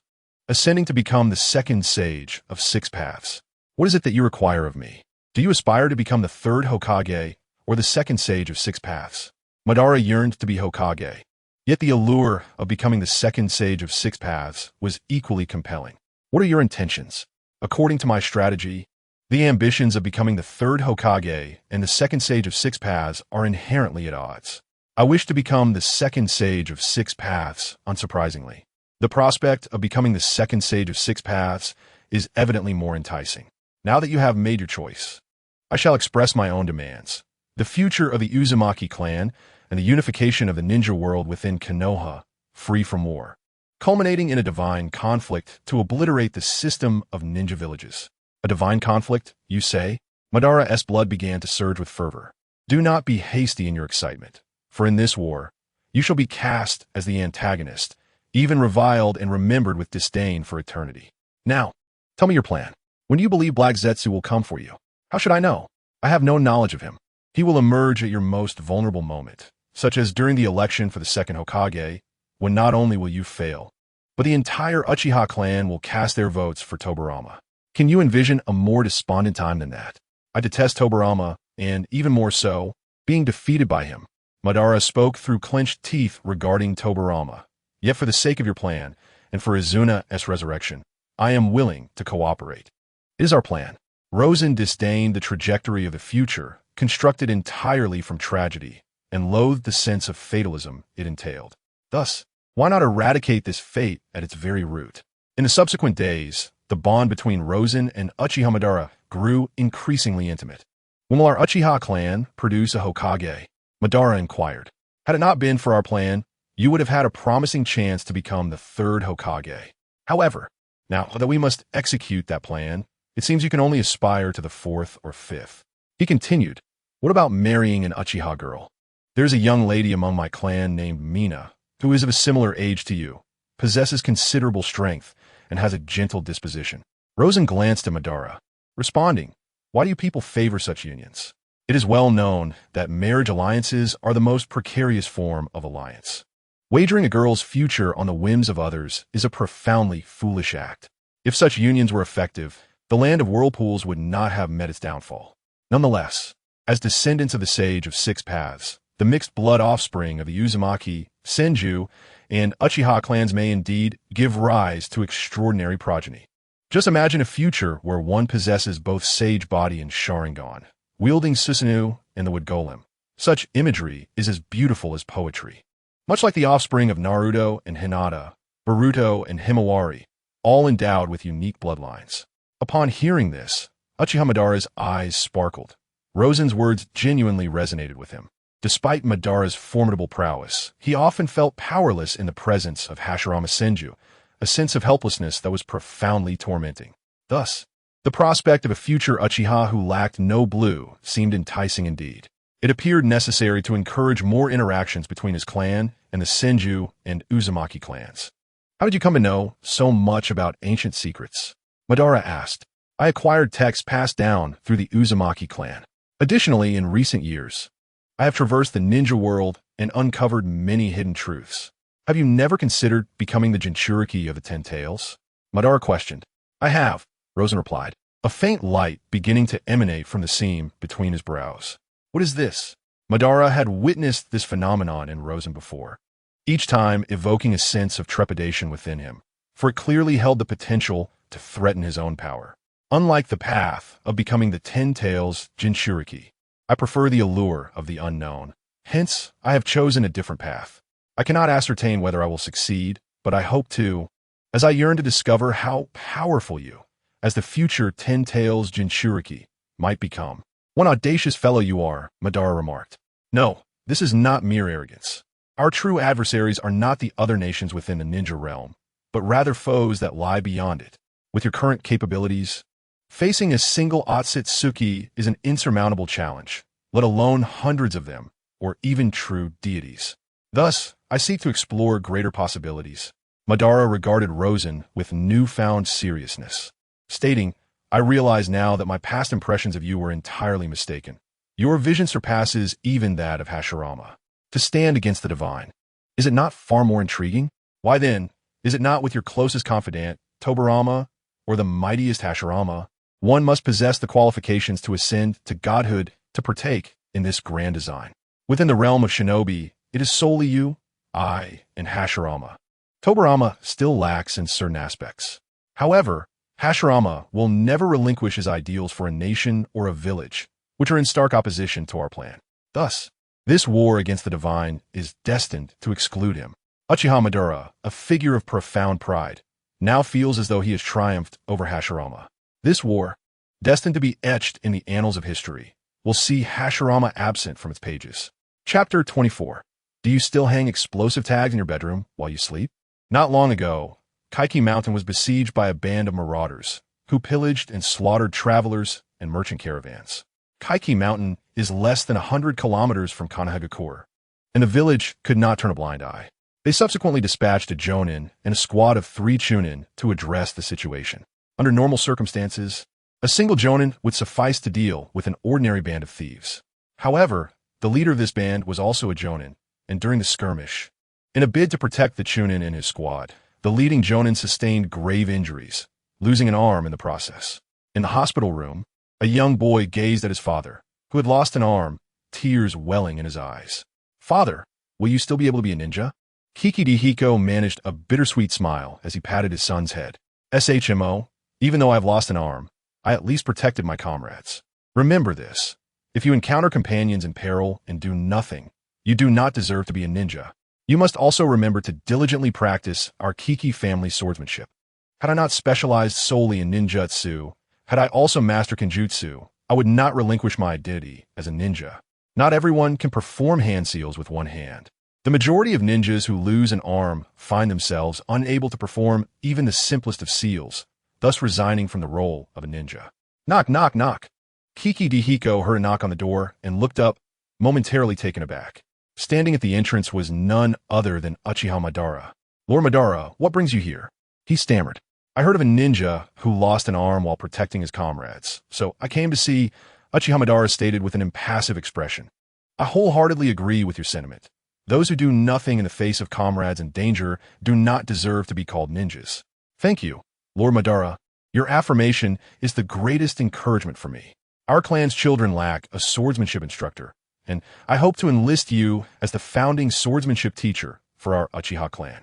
ascending to become the second sage of six paths. What is it that you require of me? Do you aspire to become the third Hokage or the second sage of six paths? Madara yearned to be Hokage, yet the allure of becoming the second sage of six paths was equally compelling. What are your intentions? According to my strategy, the ambitions of becoming the third Hokage and the second sage of six paths are inherently at odds. I wish to become the second sage of six paths, unsurprisingly. The prospect of becoming the second sage of six paths is evidently more enticing. Now that you have made your choice, I shall express my own demands. The future of the Uzumaki clan and the unification of the ninja world within Konoha, free from war, culminating in a divine conflict to obliterate the system of ninja villages. A divine conflict, you say? Madara's blood began to surge with fervor. Do not be hasty in your excitement, for in this war, you shall be cast as the antagonist, even reviled and remembered with disdain for eternity. Now, tell me your plan. When do you believe Black Zetsu will come for you? How should I know? I have no knowledge of him. He will emerge at your most vulnerable moment, such as during the election for the second Hokage, when not only will you fail, but the entire Uchiha clan will cast their votes for Tobirama. Can you envision a more despondent time than that? I detest Tobirama, and even more so, being defeated by him. Madara spoke through clenched teeth regarding Tobirama. Yet for the sake of your plan, and for Azuna's resurrection, I am willing to cooperate. It is our plan. Rosen disdained the trajectory of the future, constructed entirely from tragedy, and loathed the sense of fatalism it entailed. Thus, why not eradicate this fate at its very root? In the subsequent days, the bond between Rosen and Uchiha Madara grew increasingly intimate. When will our Uchiha clan produce a Hokage? Madara inquired. Had it not been for our plan, you would have had a promising chance to become the third Hokage. However, now that we must execute that plan, it seems you can only aspire to the fourth or fifth. He continued, what about marrying an Uchiha girl? There's a young lady among my clan named Mina, who is of a similar age to you, possesses considerable strength, and has a gentle disposition. Rosen glanced at Madara, responding, why do you people favor such unions? It is well known that marriage alliances are the most precarious form of alliance. Wagering a girl's future on the whims of others is a profoundly foolish act. If such unions were effective, the land of whirlpools would not have met its downfall. Nonetheless, as descendants of the Sage of Six Paths, the mixed blood offspring of the Uzumaki, Senju, and Uchiha clans may indeed give rise to extraordinary progeny. Just imagine a future where one possesses both Sage Body and Sharingan, wielding Susanoo and the Wood Golem. Such imagery is as beautiful as poetry. Much like the offspring of Naruto and Hinata, Boruto and Himawari, all endowed with unique bloodlines. Upon hearing this, Uchiha Madara's eyes sparkled. Rosen's words genuinely resonated with him. Despite Madara's formidable prowess, he often felt powerless in the presence of Hashirama Senju, a sense of helplessness that was profoundly tormenting. Thus, the prospect of a future Uchiha who lacked no blue seemed enticing indeed. It appeared necessary to encourage more interactions between his clan and the Senju and Uzumaki clans. How did you come to know so much about ancient secrets? Madara asked. I acquired texts passed down through the Uzumaki clan. Additionally, in recent years, I have traversed the ninja world and uncovered many hidden truths. Have you never considered becoming the Jinchuriki of the Ten Tails? Madara questioned. I have, Rosen replied, a faint light beginning to emanate from the seam between his brows. What is this? Madara had witnessed this phenomenon in Rosen before, each time evoking a sense of trepidation within him, for it clearly held the potential to threaten his own power. Unlike the path of becoming the Ten Tails Jinchuriki, I prefer the allure of the unknown. Hence, I have chosen a different path. I cannot ascertain whether I will succeed, but I hope to, as I yearn to discover how powerful you, as the future Ten Tails Jinchuriki, might become. One audacious fellow you are, Madara remarked. No, this is not mere arrogance. Our true adversaries are not the other nations within the ninja realm, but rather foes that lie beyond it. With your current capabilities, facing a single Otsutsuki is an insurmountable challenge, let alone hundreds of them, or even true deities. Thus, I seek to explore greater possibilities. Madara regarded Rosen with newfound seriousness, stating, I realize now that my past impressions of you were entirely mistaken. Your vision surpasses even that of Hashirama. To stand against the divine, is it not far more intriguing? Why then, is it not with your closest confidant, Tobirama, or the mightiest Hashirama? One must possess the qualifications to ascend to godhood to partake in this grand design. Within the realm of shinobi, it is solely you, I, and Hashirama. Tobirama still lacks in certain aspects. However, Hashirama will never relinquish his ideals for a nation or a village, which are in stark opposition to our plan. Thus, this war against the divine is destined to exclude him. Uchiha Madara, a figure of profound pride, now feels as though he has triumphed over Hashirama. This war, destined to be etched in the annals of history, will see Hashirama absent from its pages. Chapter 24. Do you still hang explosive tags in your bedroom while you sleep? Not long ago, Kaiki Mountain was besieged by a band of marauders who pillaged and slaughtered travelers and merchant caravans. Kaiki Mountain is less than 100 kilometers from Konohagakure, and the village could not turn a blind eye. They subsequently dispatched a Jonin and a squad of 3 Chunin to address the situation. Under normal circumstances, a single Jonin would suffice to deal with an ordinary band of thieves. However, the leader of this band was also a Jonin, and during the skirmish, in a bid to protect the Chunin and his squad, the leading Jonin sustained grave injuries, losing an arm in the process. In the hospital room, a young boy gazed at his father, who had lost an arm, tears welling in his eyes. Father, will you still be able to be a ninja? Kiki Hiko managed a bittersweet smile as he patted his son's head. SHMO, even though I've lost an arm, I at least protected my comrades. Remember this. If you encounter companions in peril and do nothing, you do not deserve to be a ninja. You must also remember to diligently practice our Kiki family swordsmanship. Had I not specialized solely in ninjutsu, had I also mastered kenjutsu, I would not relinquish my identity as a ninja. Not everyone can perform hand seals with one hand. The majority of ninjas who lose an arm find themselves unable to perform even the simplest of seals, thus resigning from the role of a ninja. Knock, knock, knock. Kiki Hiko heard a knock on the door and looked up, momentarily taken aback. Standing at the entrance was none other than Uchiha Madara. Lord Madara, what brings you here? He stammered. I heard of a ninja who lost an arm while protecting his comrades, so I came to see, Uchiha Madara stated with an impassive expression. I wholeheartedly agree with your sentiment. Those who do nothing in the face of comrades in danger do not deserve to be called ninjas. Thank you, Lord Madara. Your affirmation is the greatest encouragement for me. Our clan's children lack a swordsmanship instructor, and I hope to enlist you as the founding swordsmanship teacher for our Uchiha clan.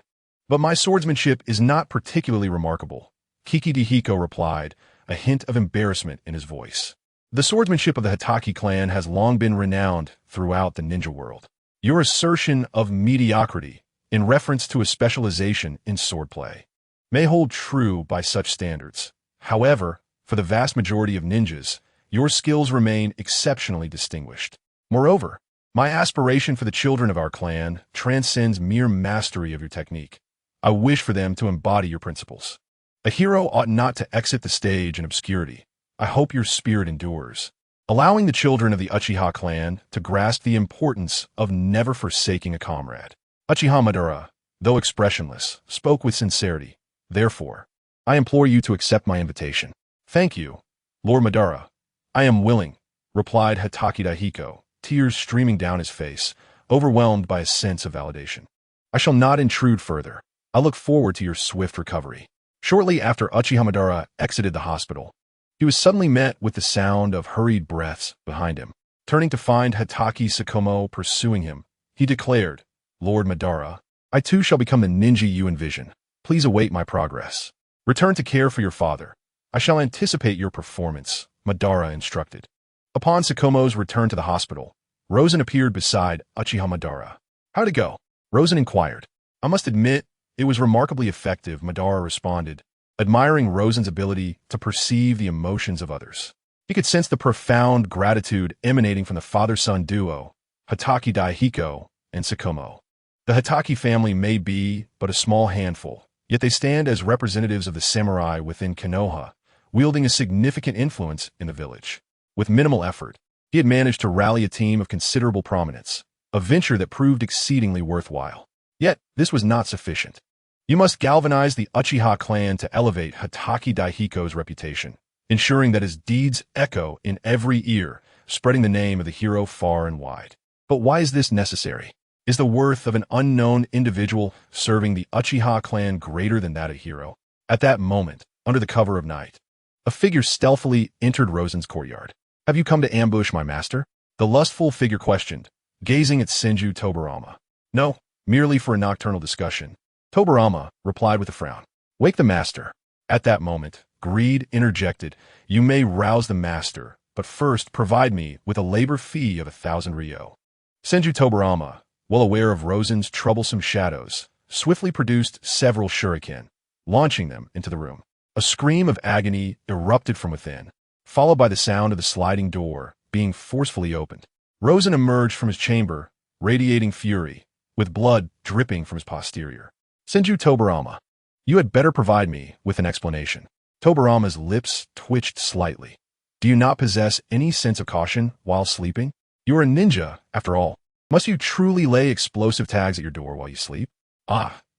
But my swordsmanship is not particularly remarkable, Kiki Hiko replied, a hint of embarrassment in his voice. The swordsmanship of the Hitaki clan has long been renowned throughout the ninja world. Your assertion of mediocrity, in reference to a specialization in swordplay, may hold true by such standards. However, for the vast majority of ninjas, your skills remain exceptionally distinguished. Moreover, my aspiration for the children of our clan transcends mere mastery of your technique. I wish for them to embody your principles. A hero ought not to exit the stage in obscurity. I hope your spirit endures, allowing the children of the Uchiha clan to grasp the importance of never forsaking a comrade. Uchiha Madara, though expressionless, spoke with sincerity. Therefore, I implore you to accept my invitation. Thank you, Lord Madara. I am willing, replied Hitaki Hiko, tears streaming down his face, overwhelmed by a sense of validation. I shall not intrude further. I look forward to your swift recovery. Shortly after Uchiha Madara exited the hospital, he was suddenly met with the sound of hurried breaths behind him. Turning to find Hitaki Sakomo pursuing him, he declared, Lord Madara, I too shall become the ninja you envision. Please await my progress. Return to care for your father. I shall anticipate your performance, Madara instructed. Upon Sakomo's return to the hospital, Rosen appeared beside Uchiha Madara. How'd it go? Rosen inquired. I must admit, it was remarkably effective, Madara responded, admiring Rosen's ability to perceive the emotions of others. He could sense the profound gratitude emanating from the father-son duo, Hitaki Hiko and Sakomo. The Hitaki family may be but a small handful, Yet they stand as representatives of the samurai within Konoha, wielding a significant influence in the village. With minimal effort, he had managed to rally a team of considerable prominence, a venture that proved exceedingly worthwhile. Yet, this was not sufficient. You must galvanize the Uchiha clan to elevate Hatake Daihiko's reputation, ensuring that his deeds echo in every ear, spreading the name of the hero far and wide. But why is this necessary? Is the worth of an unknown individual serving the Uchiha clan greater than that of a hero? At that moment, under the cover of night, a figure stealthily entered Rosen's courtyard. "Have you come to ambush my master?" The lustful figure questioned, gazing at Senju Tobarama. "No, merely for a nocturnal discussion," Tobarama replied with a frown. "Wake the master." At that moment, greed interjected. "You may rouse the master, but first provide me with a labor fee of 1,000 ryo." Senju Tobarama, well aware of Rosen's troublesome shadows, swiftly produced several shuriken, launching them into the room. A scream of agony erupted from within, followed by the sound of the sliding door being forcefully opened. Rosen emerged from his chamber, radiating fury, with blood dripping from his posterior. "Senju Tobarama, you had better provide me with an explanation." Tobarama's lips twitched slightly. "Do you not possess any sense of caution while sleeping? You are a ninja, after all. Must you truly lay explosive tags at your door while you sleep?"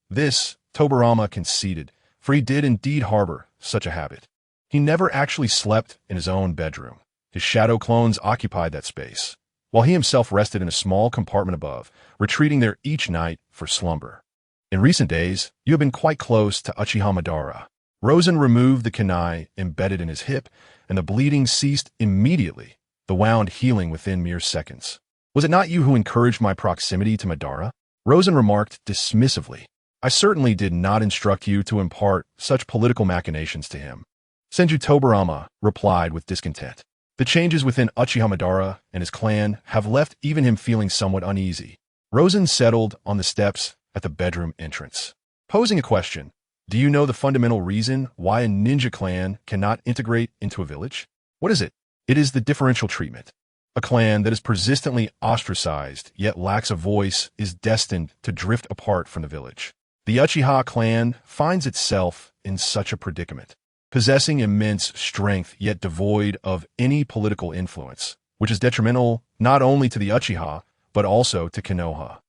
This, Tobarama conceded, for he did indeed harbor such a habit. He never actually slept in his own bedroom. His shadow clones occupied that space, while he himself rested in a small compartment above, retreating there each night for slumber. "In recent days, you have been quite close to Uchiha Madara." Rosen removed the kunai embedded in his hip, and the bleeding ceased immediately, the wound healing within mere seconds. "Was it not you who encouraged my proximity to Madara?" Rosen remarked dismissively. "I certainly did not instruct you to impart such political machinations to him." Senju Tobarama replied with discontent. The changes within Uchiha Madara and his clan have left even him feeling somewhat uneasy. Rosen settled on the steps at the bedroom entrance, posing a question. "Do you know the fundamental reason why a ninja clan cannot integrate into a village? What is it?" "It is the differential treatment. A clan that is persistently ostracized yet lacks a voice is destined to drift apart from the village. The Uchiha clan finds itself in such a predicament, possessing immense strength yet devoid of any political influence, which is detrimental not only to the Uchiha, but also to Konoha.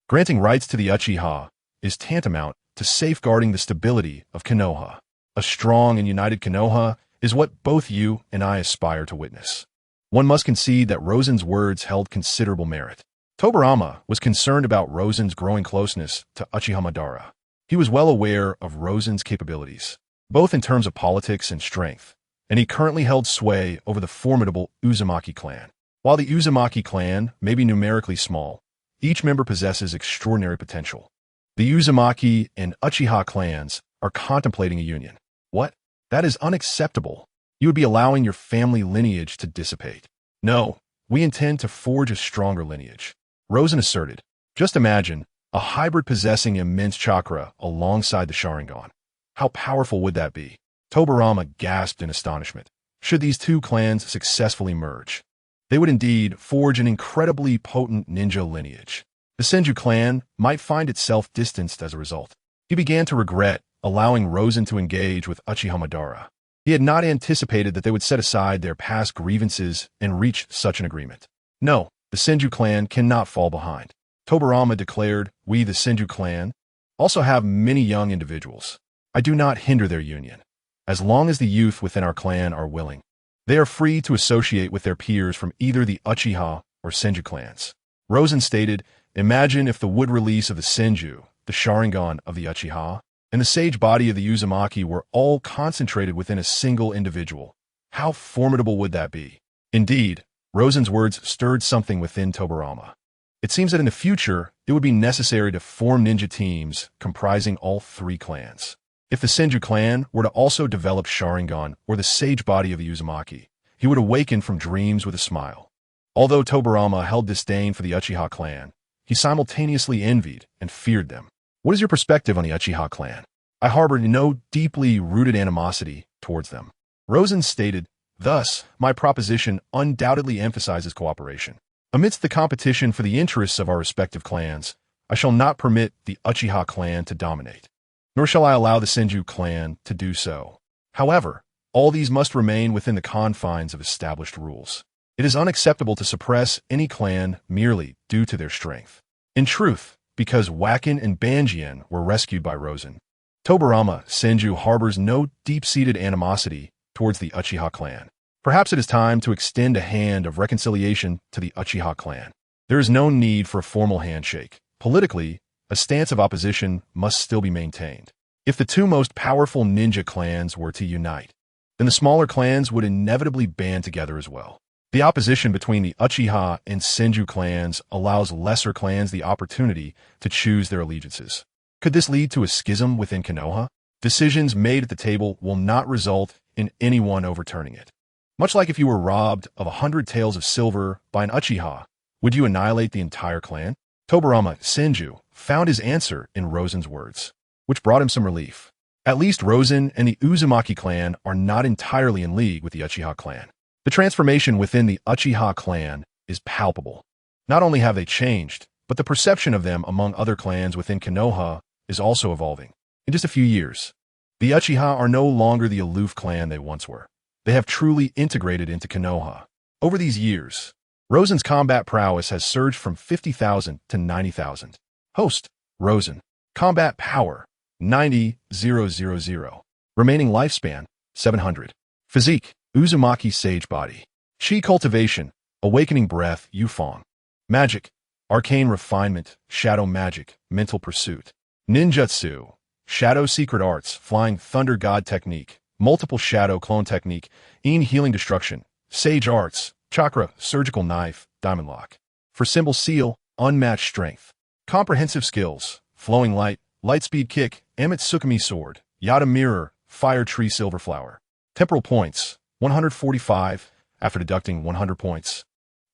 Granting rights to the Uchiha is tantamount to safeguarding the stability of Konoha. A strong and united Konoha is what both you and I aspire to witness." One must concede that Rosen's words held considerable merit. Tobarama was concerned about Rosen's growing closeness to Uchiha Madara. He was well aware of Rosen's capabilities, both in terms of politics and strength, and he currently held sway over the formidable Uzumaki clan. While the Uzumaki clan may be numerically small, each member possesses extraordinary potential. The Uzumaki and Uchiha clans are contemplating a union. "What? That is unacceptable. You would be allowing your family lineage to dissipate." "No, we intend to forge a stronger lineage," Rosen asserted. "Just imagine a hybrid possessing immense chakra alongside the Sharingan. How powerful would that be?" Tobarama gasped in astonishment. Should these two clans successfully merge, they would indeed forge an incredibly potent ninja lineage. The Senju clan might find itself distanced as a result. He began to regret allowing Rosen to engage with Uchiha Madara. He had not anticipated that they would set aside their past grievances and reach such an agreement. "No, the Senju clan cannot fall behind," Tobarama declared. "We, the Senju clan, also have many young individuals. I do not hinder their union. As long as the youth within our clan are willing, they are free to associate with their peers from either the Uchiha or Senju clans." Rosen stated, "Imagine if the wood release of the Senju, the Sharingan of the Uchiha, and the sage body of the Uzumaki were all concentrated within a single individual. How formidable would that be?" Indeed, Rosen's words stirred something within Tobarama. It seems that in the future, it would be necessary to form ninja teams comprising all three clans. If the Senju clan were to also develop Sharingan or the sage body of the Uzumaki, he would awaken from dreams with a smile. Although Tobarama held disdain for the Uchiha clan, he simultaneously envied and feared them. "What is your perspective on the Uchiha clan?" "I harbor no deeply rooted animosity towards them," Rosen stated. "Thus, my proposition undoubtedly emphasizes cooperation. Amidst the competition for the interests of our respective clans, I shall not permit the Uchiha clan to dominate. nor shall I allow the Senju clan to do so. However, all these must remain within the confines of established rules. It is unacceptable to suppress any clan merely due to their strength. In truth, because Wakin and Banjian were rescued by Rosen, Tobarama Senju harbors no deep-seated animosity towards the Uchiha clan. Perhaps it is time to extend a hand of reconciliation to the Uchiha clan. There is no need for a formal handshake. Politically, a stance of opposition must still be maintained. If the two most powerful ninja clans were to unite, then the smaller clans would inevitably band together as well. The opposition between the Uchiha and Senju clans allows lesser clans the opportunity to choose their allegiances. Could this lead to a schism within Konoha? Decisions made at the table will not result in anyone overturning it. Much like if you were robbed of 100 taels of silver by an Uchiha, would you annihilate the entire clan? Tobarama Senju found his answer in Rosen's words, which brought him some relief. At least Rosen and the Uzumaki clan are not entirely in league with the Uchiha clan. The transformation within the Uchiha clan is palpable. Not only have they changed, but the perception of them among other clans within Konoha is also evolving. In just a few years, the Uchiha are no longer the aloof clan they once were. They have truly integrated into Konoha. Over these years, Rosen's combat prowess has surged from 50,000 to 90,000. Host, Rosen. Combat power, 90,000. Remaining lifespan, 700. Physique, Uzumaki Sage Body. Chi Cultivation, Awakening Breath, Yufong. Magic, Arcane Refinement, Shadow Magic, Mental Pursuit. Ninjutsu, Shadow Secret Arts, Flying Thunder God Technique, Multiple Shadow Clone Technique, In Healing Destruction, Sage Arts, Chakra, Surgical Knife, Diamond Lock. For Symbol Seal, Unmatched Strength. Comprehensive Skills, Flowing Light, Lightspeed Kick, Amatsukami Sword, Yada Mirror, Fire Tree Silver Flower. Temporal Points, 145, after deducting 100 points.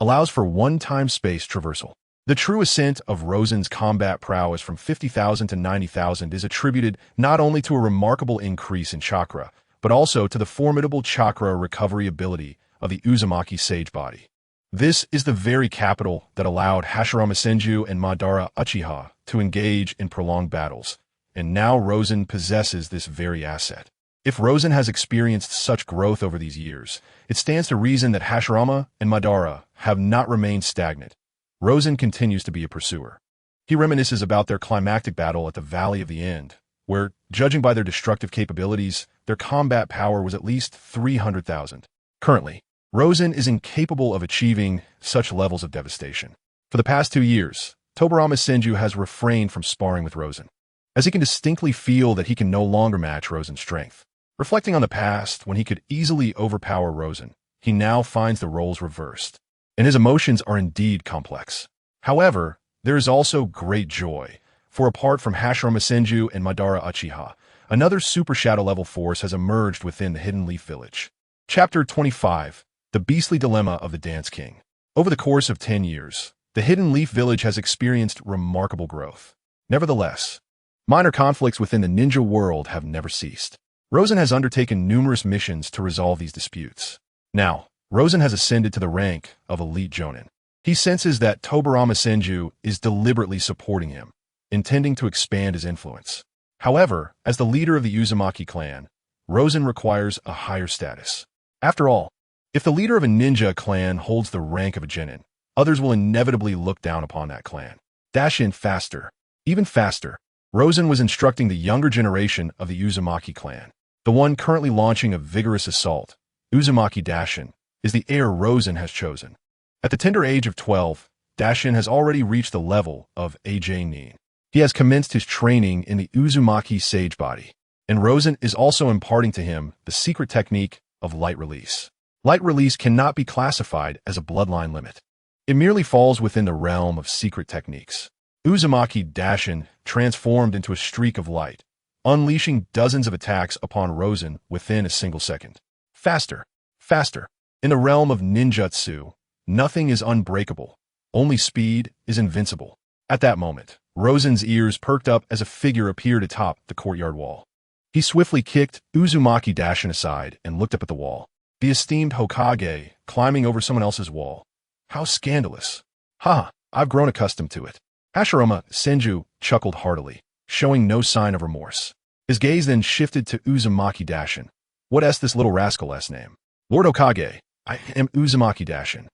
Allows for one-time space traversal. The true ascent of Rosen's combat prowess from 50,000 to 90,000 is attributed not only to a remarkable increase in chakra, but also to the formidable chakra recovery ability of the Uzumaki Sage Body. This is the very capital that allowed Hashirama Senju and Madara Uchiha to engage in prolonged battles, and now Rosen possesses this very asset. If Rosen has experienced such growth over these years, it stands to reason that Hashirama and Madara have not remained stagnant. Rosen continues to be a pursuer. He reminisces about their climactic battle at the Valley of the End, where, judging by their destructive capabilities, their combat power was at least 300,000. Currently, Rosen is incapable of achieving such levels of devastation. For the past 2 years, Tobarama Senju has refrained from sparring with Rosen, as he can distinctly feel that he can no longer match Rosen's strength. Reflecting on the past, when he could easily overpower Rosen, he now finds the roles reversed, and his emotions are indeed complex. However, there is also great joy, for apart from Hashirama Senju and Madara Uchiha, another Super Shadow level force has emerged within the Hidden Leaf Village. Chapter 25, The Beastly Dilemma of the Dance King. Over the course of 10 years, the Hidden Leaf Village has experienced remarkable growth. Nevertheless, minor conflicts within the ninja world have never ceased. Rosen has undertaken numerous missions to resolve these disputes. Now, Rosen has ascended to the rank of Elite Jonin. He senses that Tobarama Senju is deliberately supporting him, intending to expand his influence. However, as the leader of the Uzumaki clan, Rosen requires a higher status. After all, if the leader of a ninja clan holds the rank of a genin, others will inevitably look down upon that clan. Dash in faster. Even faster, Rosen was instructing the younger generation of the Uzumaki clan. The one currently launching a vigorous assault, Uzumaki Dashin, is the heir Rosen has chosen. At the tender age of 12, Dashin has already reached the level of AJ Nin. He has commenced his training in the Uzumaki Sage Body, and Rosen is also imparting to him the secret technique of light release. Light release cannot be classified as a bloodline limit. It merely falls within the realm of secret techniques. Uzumaki Dashin transformed into a streak of light, unleashing dozens of attacks upon Rosen within a single second. Faster, faster. In the realm of ninjutsu, nothing is unbreakable. Only speed is invincible. At that moment, Rosen's ears perked up as a figure appeared atop the courtyard wall. He swiftly kicked Uzumaki Dashin aside and looked up at the wall. The esteemed Hokage climbing over someone else's wall. How scandalous. Ha, I've grown accustomed to it. Hashirama Senju chuckled heartily, showing no sign of remorse. His gaze then shifted to Uzumaki Dashin. What's this little rascal's name? Lord Okage, I am Uzumaki Dashin,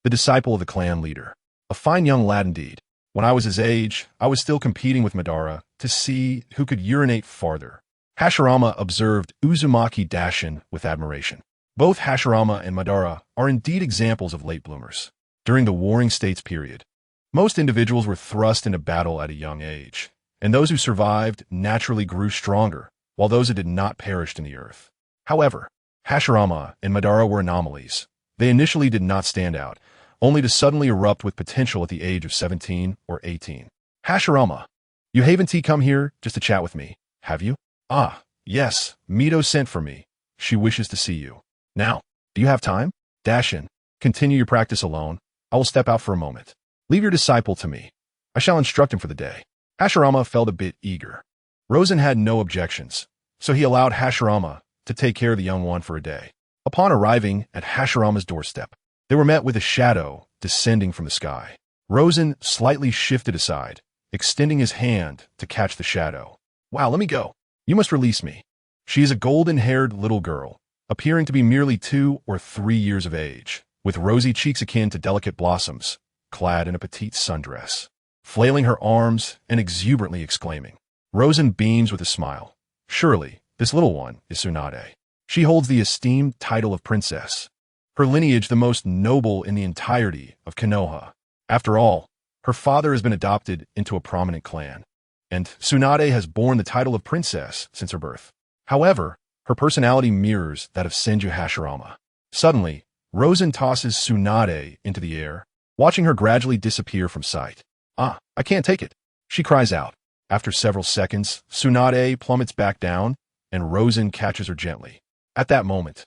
the disciple of the clan leader. A fine young lad indeed. When I was his age, I was still competing with Madara to see who could urinate farther. Hashirama observed Uzumaki Dashin with admiration. Both Hashirama and Madara are indeed examples of late bloomers. During the Warring States period, most individuals were thrust into battle at a young age, and those who survived naturally grew stronger, while those who did not perished in the earth. However, Hashirama and Madara were anomalies. They initially did not stand out, only to suddenly erupt with potential at the age of 17 or 18. Hashirama, you haven't come here just to chat with me, have you? Ah, yes, Mito sent for me. She wishes to see you. Now, do you have time? Dashin, continue your practice alone. I will step out for a moment. Leave your disciple to me. I shall instruct him for the day. Hashirama felt a bit eager. Rosen had no objections, so he allowed Hashirama to take care of the young one for a day. Upon arriving at Hashirama's doorstep, they were met with a shadow descending from the sky. Rosen slightly shifted aside, extending his hand to catch the shadow. Wow, let me go. You must release me. She is a golden-haired little girl, appearing to be merely 2 or 3 years of age, with rosy cheeks akin to delicate blossoms, clad in a petite sundress, flailing her arms and exuberantly exclaiming. Rosen beams with a smile. Surely, this little one is Tsunade. She holds the esteemed title of princess, her lineage the most noble in the entirety of Konoha. After all, her father has been adopted into a prominent clan, and Tsunade has borne the title of princess since her birth. However, her personality mirrors that of Senju Hashirama. Suddenly, Rosen tosses Tsunade into the air, watching her gradually disappear from sight. Ah, I can't take it, she cries out. After several seconds, Tsunade plummets back down, and Rosen catches her gently. At that moment,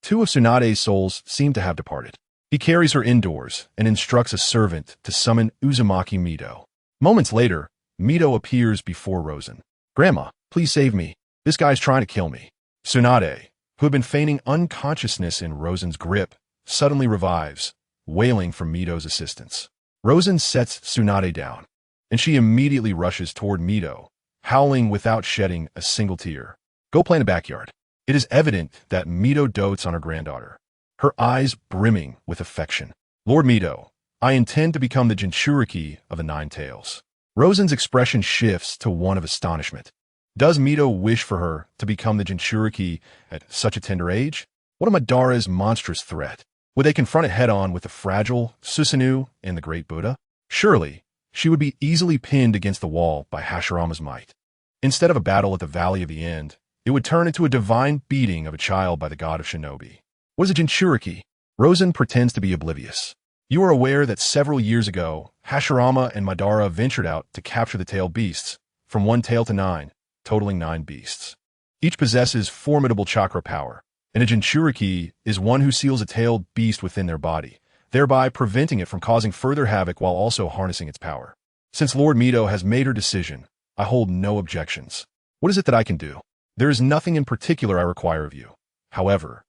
2 of Tsunade's souls seem to have departed. He carries her indoors and instructs a servant to summon Uzumaki Mito. Moments later, Mito appears before Rosen. Grandma, please save me. This guy's trying to kill me. Tsunade, who had been feigning unconsciousness in Rosen's grip, suddenly revives, wailing for Mito's assistance. Rosen sets Tsunade down, and she immediately rushes toward Mito, howling without shedding a single tear. Go play in the backyard. It is evident that Mito dotes on her granddaughter, her eyes brimming with affection. Lord Mito, I intend to become the Jinchuriki of the Nine Tails. Rosen's expression shifts to one of astonishment. Does Mito wish for her to become the Jinchuriki at such a tender age? What a Madara's monstrous threat. Would they confront it head-on with the fragile Susanoo and the great Buddha? Surely, she would be easily pinned against the wall by Hashirama's might. Instead of a battle at the Valley of the End, it would turn into a divine beating of a child by the god of shinobi. What is a Jinchuriki? Rosen pretends to be oblivious. You are aware that several years ago, Hashirama and Madara ventured out to capture the tailed beasts, from 1 tail to 9, totaling 9 beasts. Each possesses formidable chakra power, and a Jinchuriki is one who seals a tailed beast within their body, thereby preventing it from causing further havoc while also harnessing its power. Since Lord Mito has made her decision, I hold no objections. What is it that I can do? There is nothing in particular I require of you. However,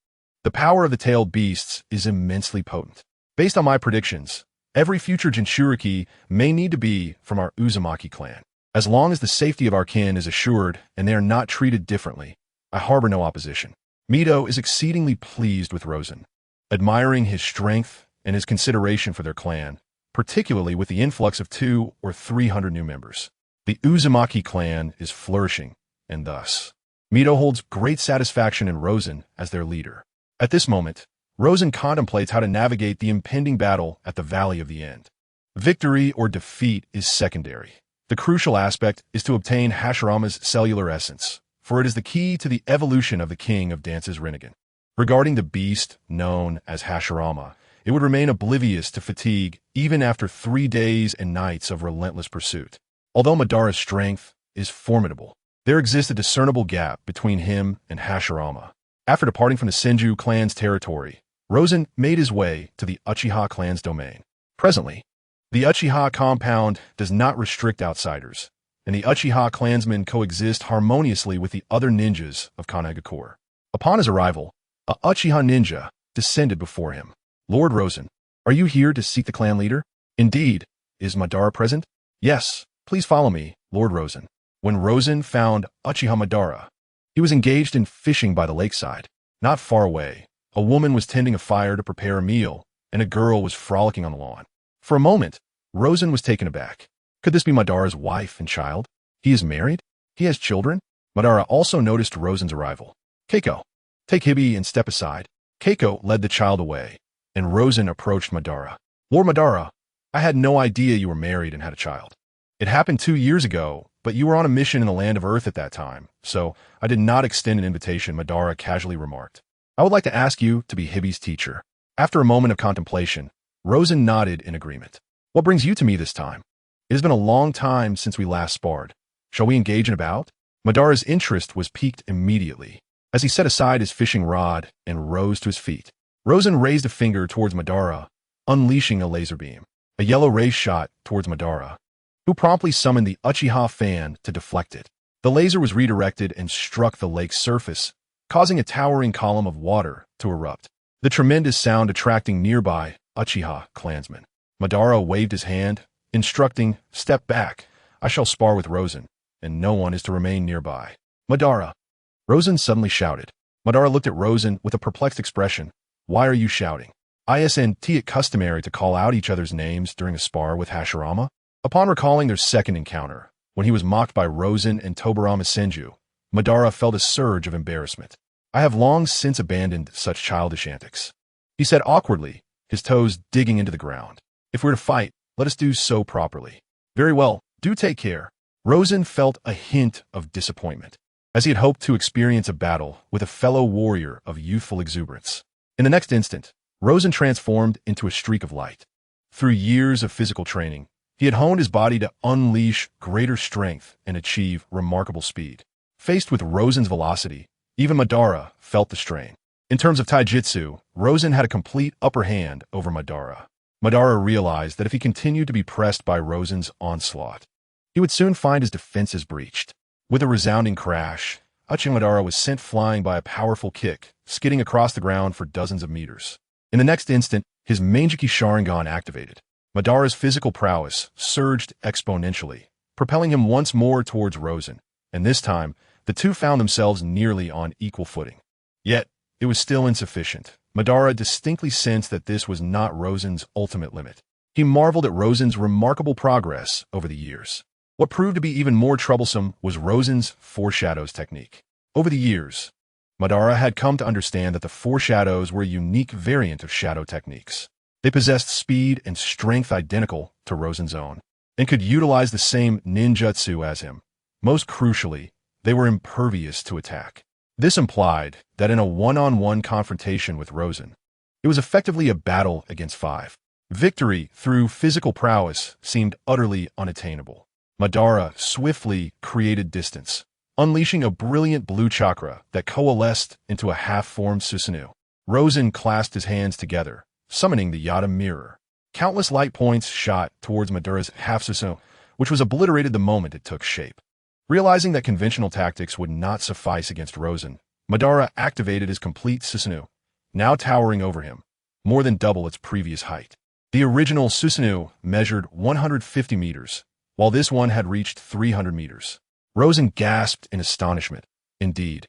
the power of the tailed beasts is immensely potent. Based on my predictions, every future Jinchuriki may need to be from our Uzumaki clan. As long as the safety of our kin is assured and they are not treated differently, I harbor no opposition. Mito is exceedingly pleased with Rosen, admiring his strength and his consideration for their clan, particularly with the influx of 200 or 300 new members. The Uzumaki clan is flourishing, and thus, Mito holds great satisfaction in Rosen as their leader. At this moment, Rosen contemplates how to navigate the impending battle at the Valley of the End. Victory or defeat is secondary. The crucial aspect is to obtain Hashirama's cellular essence, for it is the key to the evolution of the King of Dance's Rinnegan. Regarding the beast known as Hashirama, it would remain oblivious to fatigue even after 3 days and nights of relentless pursuit. Although Madara's strength is formidable, there exists a discernible gap between him and Hashirama. After departing from the Senju clan's territory, Rosen made his way to the Uchiha clan's domain. Presently, the Uchiha compound does not restrict outsiders, and the Uchiha clansmen coexist harmoniously with the other ninjas of Kanagakur. Upon his arrival, a Uchiha ninja descended before him. Lord Rosen, are you here to seek the clan leader? Indeed. Is Madara present? Yes. Please follow me, Lord Rosen. when Rosen found Uchiha Madara. He was engaged in fishing by the lakeside. Not far away, a woman was tending a fire to prepare a meal, and a girl was frolicking on the lawn. For a moment, Rosen was taken aback. Could this be Madara's wife and child? He is married? He has children? Madara also noticed Rosen's arrival. Keiko, take Hibi and step aside. Keiko led the child away, and Rosen approached Madara. Lord Madara, I had no idea you were married and had a child. It happened 2 years ago, but you were on a mission in the land of Earth at that time, so I did not extend an invitation, Madara casually remarked. I would like to ask you to be Hibi's teacher. After a moment of contemplation, Rosen nodded in agreement. What brings you to me this time? It has been a long time since we last sparred. Shall we engage in a bout? Madara's interest was piqued immediately, as he set aside his fishing rod and rose to his feet. Rosen raised a finger towards Madara, unleashing a laser beam. A yellow ray shot towards Madara, who promptly summoned the Uchiha fan to deflect it. The laser was redirected and struck the lake's surface, causing a towering column of water to erupt. The tremendous sound attracting nearby Uchiha clansmen. Madara waved his hand, instructing, step back. I shall spar with Rosen, and no one is to remain nearby. Madara. Rosen suddenly shouted. Madara looked at Rosen with a perplexed expression. Why are you shouting? Isn't it customary to call out each other's names during a spar with Hashirama? Upon recalling their second encounter, when he was mocked by Rosen and Tobirama Senju, Madara felt a surge of embarrassment. I have long since abandoned such childish antics. He said awkwardly, his toes digging into the ground. If we're to fight, let us do so properly. Very well, do take care. Rosen felt a hint of disappointment, as he had hoped to experience a battle with a fellow warrior of youthful exuberance. In the next instant, Rosen transformed into a streak of light. Through years of physical training, he had honed his body to unleash greater strength and achieve remarkable speed. Faced with Rosen's velocity, even Madara felt the strain. In terms of taijutsu, Rosen had a complete upper hand over Madara. Madara realized that if he continued to be pressed by Rosen's onslaught, he would soon find his defenses breached. With a resounding crash, Uchiha Madara was sent flying by a powerful kick, skidding across the ground for dozens of meters. In the next instant, his Manjiki Sharingan activated. Madara's physical prowess surged exponentially, propelling him once more towards Rosen, and this time, the two found themselves nearly on equal footing. Yet, it was still insufficient. Madara distinctly sensed that this was not Rosen's ultimate limit. He marveled at Rosen's remarkable progress over the years. What proved to be even more troublesome was Rosen's foreshadows technique. Over the years, Madara had come to understand that the foreshadows were a unique variant of shadow techniques. They possessed speed and strength identical to Rosen's own, and could utilize the same ninjutsu as him. Most crucially, they were impervious to attack. This implied that in a one-on-one confrontation with Rosen, it was effectively a battle against 5. Victory through physical prowess seemed utterly unattainable. Madara swiftly created distance, unleashing a brilliant blue chakra that coalesced into a half-formed Susanoo. Rosen clasped his hands together, summoning the Yada mirror. Countless light points shot towards Madara's half-Susanoo, which was obliterated the moment it took shape. Realizing that conventional tactics would not suffice against Rosen, Madara activated his complete Susanoo, now towering over him, more than double its previous height. The original Susanoo measured 150 meters, while this one had reached 300 meters. Rosen gasped in astonishment. Indeed,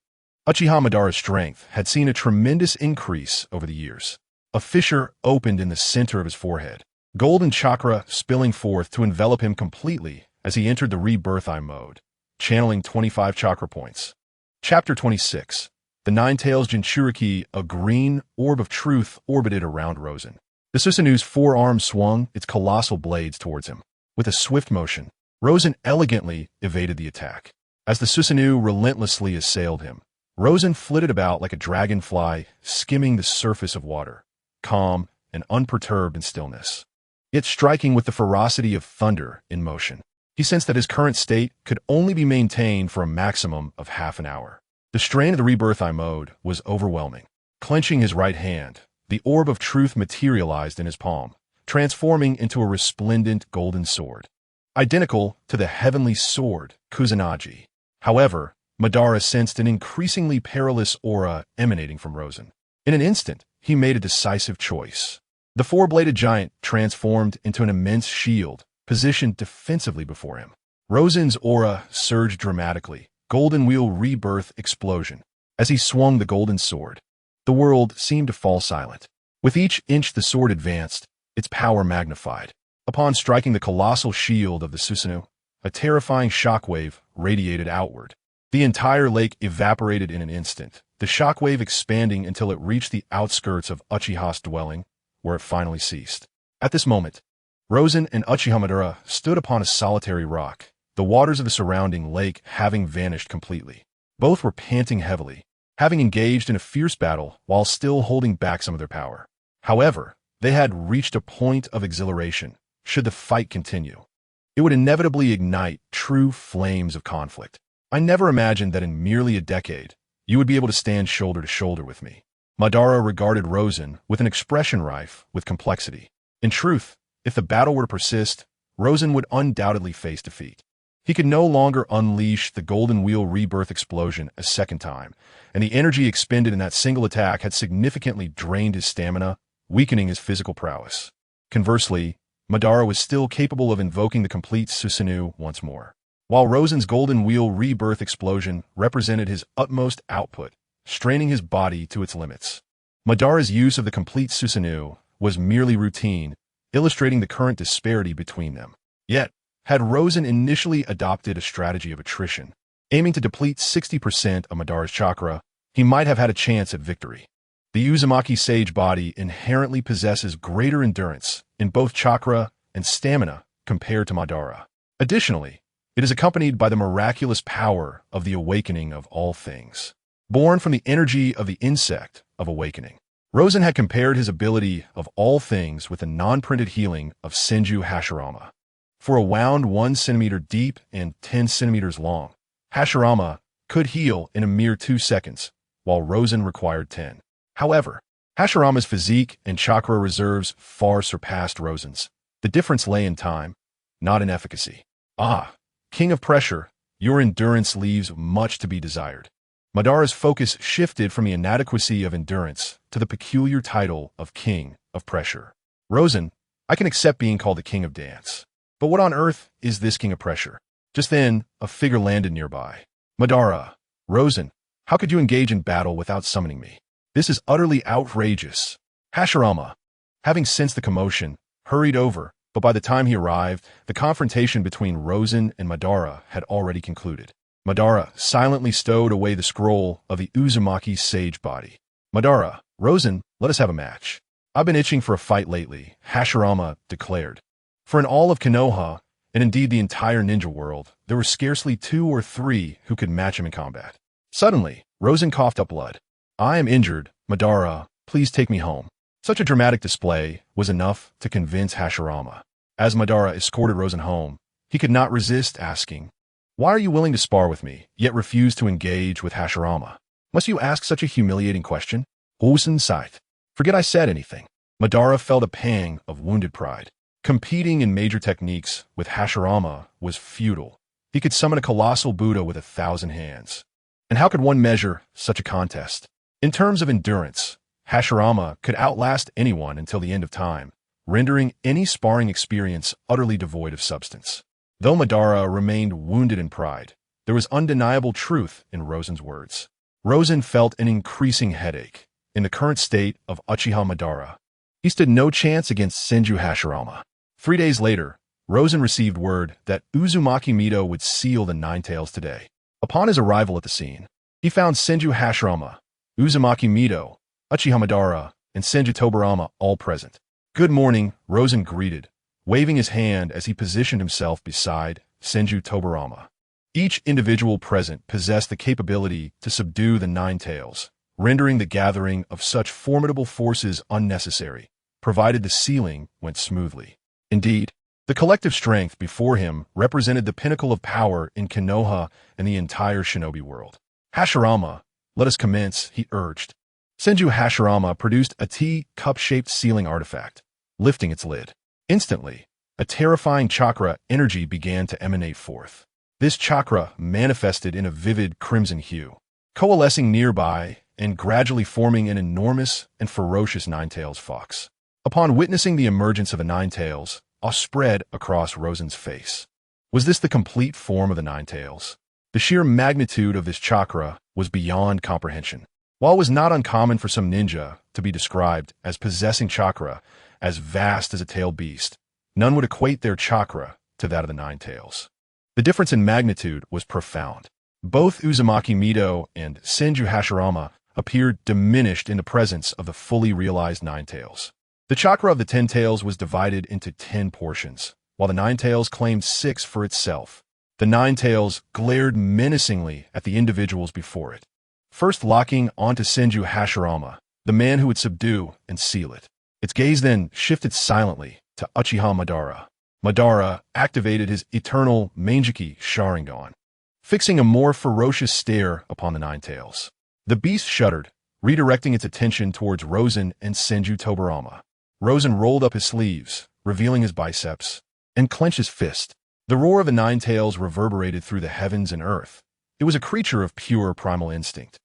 Uchiha Madara's strength had seen a tremendous increase over the years. A fissure opened in the center of his forehead, golden chakra spilling forth to envelop him completely as he entered the rebirth eye mode, channeling 25 chakra points. Chapter 26. The Nine-Tails Jinchuriki, a green orb of truth orbited around Rosen. The Susanoo's forearm swung its colossal blades towards him. With a swift motion, Rosen elegantly evaded the attack. As the Susanoo relentlessly assailed him, Rosen flitted about like a dragonfly, skimming the surface of water, calm and unperturbed in stillness, yet striking with the ferocity of thunder in motion. He sensed that his current state could only be maintained for a maximum of half an hour. The strain of the rebirth eye mode was overwhelming. Clenching his right hand, the orb of truth materialized in his palm, transforming into a resplendent golden sword, identical to the heavenly sword Kusanagi. However, Madara sensed an increasingly perilous aura emanating from Rosen. In an instant, he made a decisive choice. The four-bladed giant transformed into an immense shield, positioned defensively before him. Rosen's aura surged dramatically. Golden wheel rebirth explosion. As he swung the golden sword, the world seemed to fall silent. With each inch the sword advanced, its power magnified. Upon striking the colossal shield of the Susanoo, a terrifying shockwave radiated outward. The entire lake evaporated in an instant, the shockwave expanding until it reached the outskirts of Uchiha's dwelling, where it finally ceased. At this moment, Rosen and Uchiha Madara stood upon a solitary rock, the waters of the surrounding lake having vanished completely. Both were panting heavily, having engaged in a fierce battle while still holding back some of their power. However, they had reached a point of exhilaration. Should the fight continue, it would inevitably ignite true flames of conflict. I never imagined that in merely a decade, you would be able to stand shoulder to shoulder with me. Madara regarded Rosen with an expression rife with complexity. In truth, if the battle were to persist, Rosen would undoubtedly face defeat. He could no longer unleash the golden wheel rebirth explosion a second time, and the energy expended in that single attack had significantly drained his stamina, weakening his physical prowess. Conversely, Madara was still capable of invoking the complete Susanoo once more. While Rosen's golden wheel rebirth explosion represented his utmost output, straining his body to its limits, Madara's use of the complete Susanoo was merely routine, illustrating the current disparity between them. Yet, had Rosen initially adopted a strategy of attrition, aiming to deplete 60% of Madara's chakra, he might have had a chance at victory. The Uzumaki Sage body inherently possesses greater endurance in both chakra and stamina compared to Madara. Additionally, it is accompanied by the miraculous power of the awakening of all things. Born from the energy of the insect of awakening, Rosen had compared his ability of all things with the non-printed healing of Senju Hashirama. For a wound 1 centimeter deep and 10 centimeters long, Hashirama could heal in a mere 2 seconds, while Rosen required 10. However, Hashirama's physique and chakra reserves far surpassed Rosen's. The difference lay in time, not in efficacy. Ah, King of Pressure, your endurance leaves much to be desired. Madara's focus shifted from the inadequacy of endurance to the peculiar title of King of Pressure. Rosen, I can accept being called the King of Dance. But what on earth is this King of Pressure? Just then, a figure landed nearby. Madara, Rosen, how could you engage in battle without summoning me? This is utterly outrageous. Hashirama, having sensed the commotion, hurried over, but by the time he arrived, the confrontation between Rosen and Madara had already concluded. Madara silently stowed away the scroll of the Uzumaki Sage body. Madara, Rosen, let us have a match. I've been itching for a fight lately, Hashirama declared. For in all of Konoha, and indeed the entire ninja world, there were scarcely 2 or 3 who could match him in combat. Suddenly, Rosen coughed up blood. I am injured, Madara, please take me home. Such a dramatic display was enough to convince Hashirama. As Madara escorted Rosen home, he could not resist asking, why are you willing to spar with me, yet refuse to engage with Hashirama? Must you ask such a humiliating question? Rosen sighed. Forget I said anything. Madara felt a pang of wounded pride. Competing in major techniques with Hashirama was futile. He could summon a colossal Buddha with 1,000 hands. And how could one measure such a contest? In terms of endurance, Hashirama could outlast anyone until the end of time, rendering any sparring experience utterly devoid of substance. Though Madara remained wounded in pride, there was undeniable truth in Rosen's words. Rosen felt an increasing headache. In the current state of Uchiha Madara, he stood no chance against Senju Hashirama. 3 days later, Rosen received word that Uzumaki Mido would seal the Nine Tails today. Upon his arrival at the scene, he found Senju Hashirama, Uzumaki Mido, Uchiha Madara, and Senju Tobarama all present. Good morning, Rosen greeted, waving his hand as he positioned himself beside Senju Tobarama. Each individual present possessed the capability to subdue the Nine Tails, rendering the gathering of such formidable forces unnecessary, provided the sealing went smoothly. Indeed, the collective strength before him represented the pinnacle of power in Konoha and the entire shinobi world. Hashirama, let us commence, he urged. Senju Hashirama produced a tea-cup-shaped sealing artifact, lifting its lid. Instantly, a terrifying chakra energy began to emanate forth. This chakra manifested in a vivid crimson hue, coalescing nearby and gradually forming an enormous and ferocious Nine-Tails fox. Upon witnessing the emergence of the Nine Tails, awe spread across Rosen's face. Was this the complete form of the Nine Tails? The sheer magnitude of this chakra was beyond comprehension. While it was not uncommon for some ninja to be described as possessing chakra as vast as a tailed beast, none would equate their chakra to that of the Nine Tails. The difference in magnitude was profound. Both Uzumaki Mido and Senju Hashirama appeared diminished in the presence of the fully realized Nine Tails. The chakra of the 10 Tails was divided into 10 portions, while the Nine Tails claimed 6 for itself. The Nine Tails glared menacingly at the individuals before it, first locking onto Senju Hashirama, the man who would subdue and seal it. Its gaze then shifted silently to Uchiha Madara. Madara activated his eternal Mangeki Sharingan, fixing a more ferocious stare upon the Nine Tails. The beast shuddered, redirecting its attention towards Rosen and Senju Tobarama. Rosen rolled up his sleeves, revealing his biceps, and clenched his fist. The roar of the Nine Tails reverberated through the heavens and earth. It was a creature of pure primal instinct,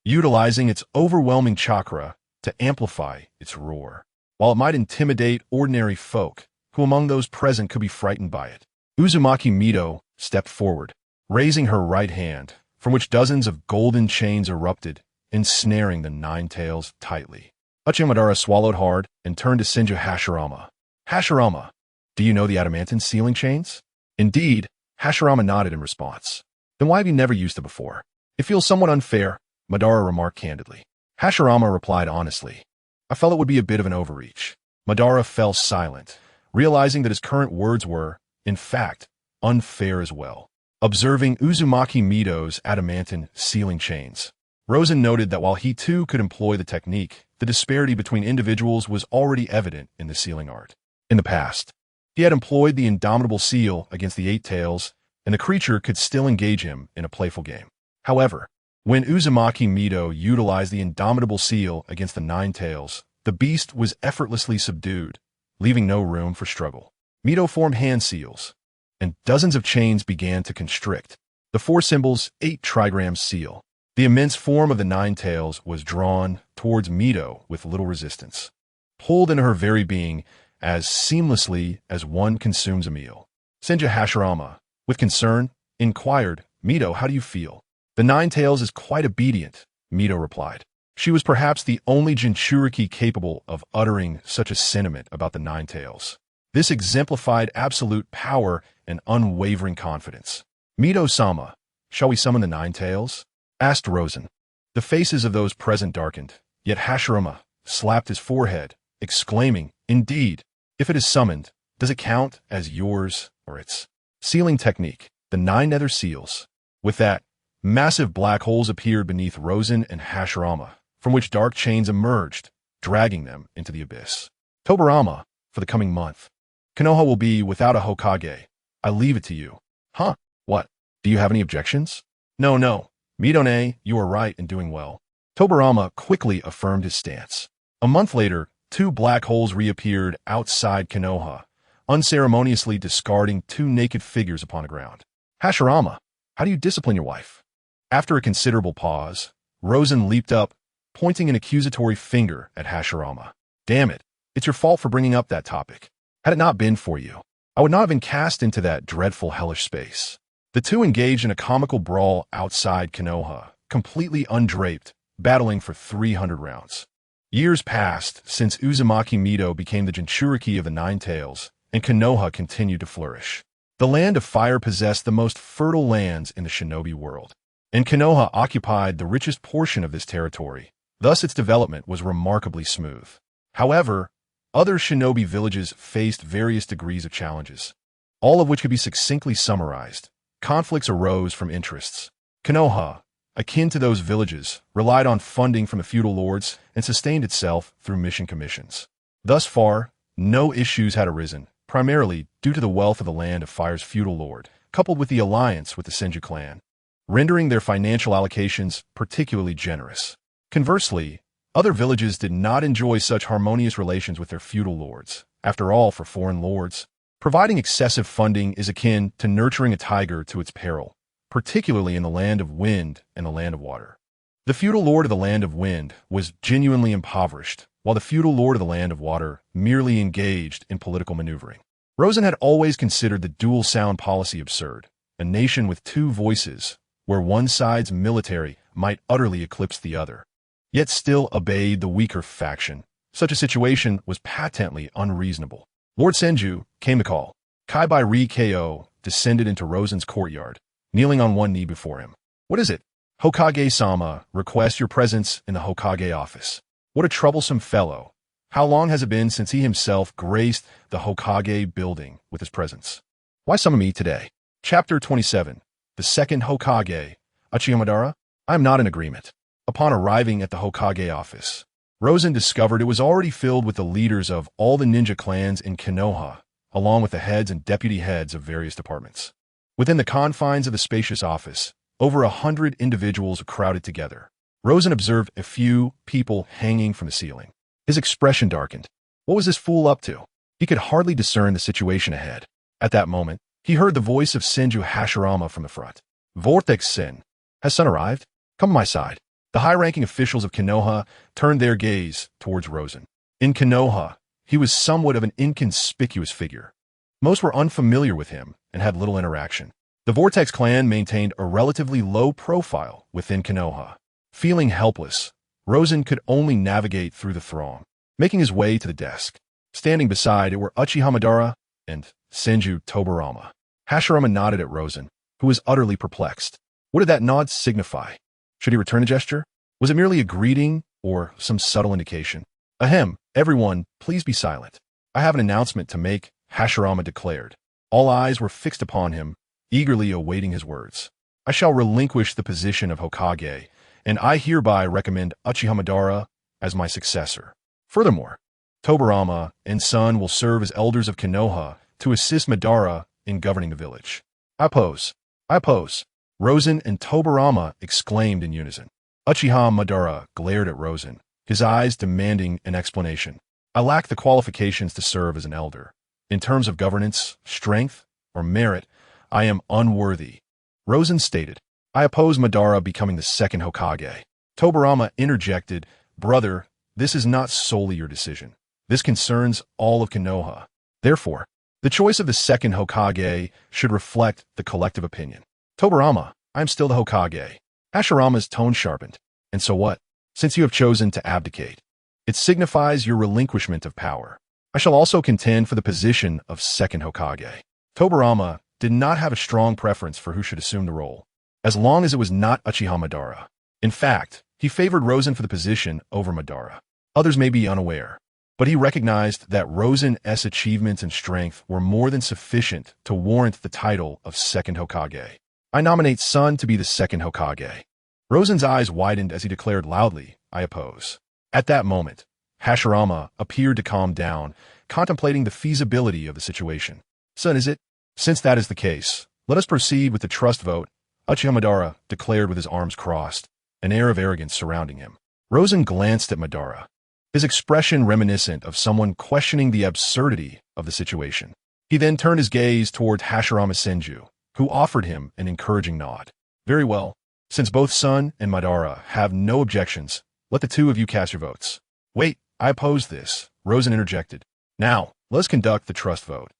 utilizing its overwhelming chakra to amplify its roar. While it might intimidate ordinary folk, who among those present could be frightened by it, Uzumaki Mido stepped forward, raising her right hand, from which dozens of golden chains erupted, ensnaring the Nine Tails tightly. Uchiha Madara swallowed hard and turned to Senju Hashirama. Hashirama, do you know the adamantine sealing chains? Indeed, Hashirama nodded in response. Then why have you never used it before? It feels somewhat unfair, Madara remarked candidly. Hashirama replied honestly. I felt it would be a bit of an overreach. Madara fell silent, realizing that his current words were, in fact, unfair as well. Observing Uzumaki Mido's adamantine sealing chains, Rosen noted that while he too could employ the technique, the disparity between individuals was already evident in the sealing art. In the past, he had employed the indomitable seal against the 8 Tails, and the creature could still engage him in a playful game. However, when Uzumaki Mido utilized the indomitable seal against the 9 Tails, the beast was effortlessly subdued, leaving no room for struggle. Mido formed hand seals, and dozens of chains began to constrict. The 4 symbols 8 trigram seal. The immense form of the 9 Tails was drawn towards Mido with little resistance, pulled into her very being as seamlessly as one consumes a meal. Senju Hashirama, with concern, inquired, Mido, how do you feel? The 9 Tails is quite obedient, Mido replied. She was perhaps the only Jinchuriki capable of uttering such a sentiment about the 9 Tails. This exemplified absolute power and unwavering confidence. Mido-sama, shall we summon the 9 Tails? Asked Rosen. The faces of those present darkened, yet Hashirama slapped his forehead, exclaiming, indeed, if it is summoned, does it count as yours or its? Sealing technique, the 9 nether seals. With that, massive black holes appeared beneath Rosen and Hashirama, from which dark chains emerged, dragging them into the abyss. Tobarama, for the coming month. Konoha will be without a Hokage. I leave it to you. Huh? What? Do you have any objections? No. Midone, you are right in doing well. Tobarama quickly affirmed his stance. A month later, 2 black holes reappeared outside Konoha, unceremoniously discarding 2 naked figures upon the ground. Hashirama, how do you discipline your wife? After a considerable pause, Rosen leaped up, pointing an accusatory finger at Hashirama. Damn it, it's your fault for bringing up that topic. Had it not been for you, I would not have been cast into that dreadful hellish space. The 2 engaged in a comical brawl outside Konoha, completely undraped, battling for 300 rounds. Years passed since Uzumaki Mido became the Jinchuriki of the 9 Tails, and Konoha continued to flourish. The Land of Fire possessed the most fertile lands in the shinobi world, and Konoha occupied the richest portion of this territory. Thus its development was remarkably smooth. However, other shinobi villages faced various degrees of challenges, all of which could be succinctly summarized. Conflicts arose from interests. Konoha, akin to those villages, relied on funding from the feudal lords and sustained itself through mission commissions. Thus far, no issues had arisen, primarily due to the wealth of the Land of Fire's feudal lord, coupled with the alliance with the Senju clan, rendering their financial allocations particularly generous. Conversely, other villages did not enjoy such harmonious relations with their feudal lords. After all, for foreign lords, providing excessive funding is akin to nurturing a tiger to its peril, particularly in the Land of Wind and the Land of Water. The feudal lord of the Land of Wind was genuinely impoverished, while the feudal lord of the Land of Water merely engaged in political maneuvering. Rosen had always considered the dual sound policy absurd, a nation with two voices, where one side's military might utterly eclipse the other, yet still obeyed the weaker faction. Such a situation was patently unreasonable. Lord Senju came to call. Kaibai Ri-Ko descended into Rosen's courtyard, kneeling on one knee before him. What is it? Hokage-sama requests your presence in the Hokage office. What a troublesome fellow. How long has it been since he himself graced the Hokage building with his presence? Why summon me today? Chapter 27. The Second Hokage. Uchiha. I am not in agreement. Upon arriving at the Hokage office, Rosen discovered it was already filled with the leaders of all the ninja clans in Konoha, along with the heads and deputy heads of various departments. Within the confines of the spacious office, over 100 individuals crowded together. Rosen observed a few people hanging from the ceiling. His expression darkened. What was this fool up to? He could hardly discern the situation ahead. At that moment, he heard the voice of Senju Hashirama from the front. Vortex Sen. Has Sun arrived? Come to my side. The high-ranking officials of Konoha turned their gaze towards Rosen. In Konoha, he was somewhat of an inconspicuous figure. Most were unfamiliar with him and had little interaction. The Vortex clan maintained a relatively low profile within Konoha. Feeling helpless, Rosen could only navigate through the throng, making his way to the desk. Standing beside it were Uchiha Madara and Senju Tobarama. Hashirama nodded at Rosen, who was utterly perplexed. What did that nod signify? Should he return the gesture? Was it merely a greeting or some subtle indication? Ahem, everyone, please be silent. I have an announcement to make, Hashirama declared. All eyes were fixed upon him, eagerly awaiting his words. I shall relinquish the position of Hokage, and I hereby recommend Uchiha Madara as my successor. Furthermore, Tobarama and Son will serve as elders of Konoha to assist Madara in governing the village. I oppose. Rosen and Tobarama exclaimed in unison. Uchiha Madara glared at Rosen, his eyes demanding an explanation. I lack the qualifications to serve as an elder. In terms of governance, strength, or merit, I am unworthy. Rosen stated. I oppose Madara becoming the second Hokage. Tobarama interjected, Brother, this is not solely your decision. This concerns all of Konoha. Therefore, the choice of the second Hokage should reflect the collective opinion. Tobarama, I am still the Hokage. Hashirama's tone sharpened. And so what? Since you have chosen to abdicate, it signifies your relinquishment of power. I shall also contend for the position of second Hokage. Tobarama did not have a strong preference for who should assume the role, as long as it was not Uchiha Madara. In fact, he favored Rosen for the position over Madara. Others may be unaware, but he recognized that Rosen's achievements and strength were more than sufficient to warrant the title of second Hokage. I nominate Son to be the second Hokage. Rosen's eyes widened as he declared loudly, I oppose. At that moment, Hashirama appeared to calm down, contemplating the feasibility of the situation. Son, is it? Since that is the case, let us proceed with the trust vote, Uchiha Madara declared with his arms crossed, an air of arrogance surrounding him. Rosen glanced at Madara, his expression reminiscent of someone questioning the absurdity of the situation. He then turned his gaze toward Hashirama Senju, who offered him an encouraging nod. Very well. Since both Son and Madara have no objections, let the two of you cast your votes. Wait, I oppose this, Rosen interjected. Now, let us conduct the trust vote.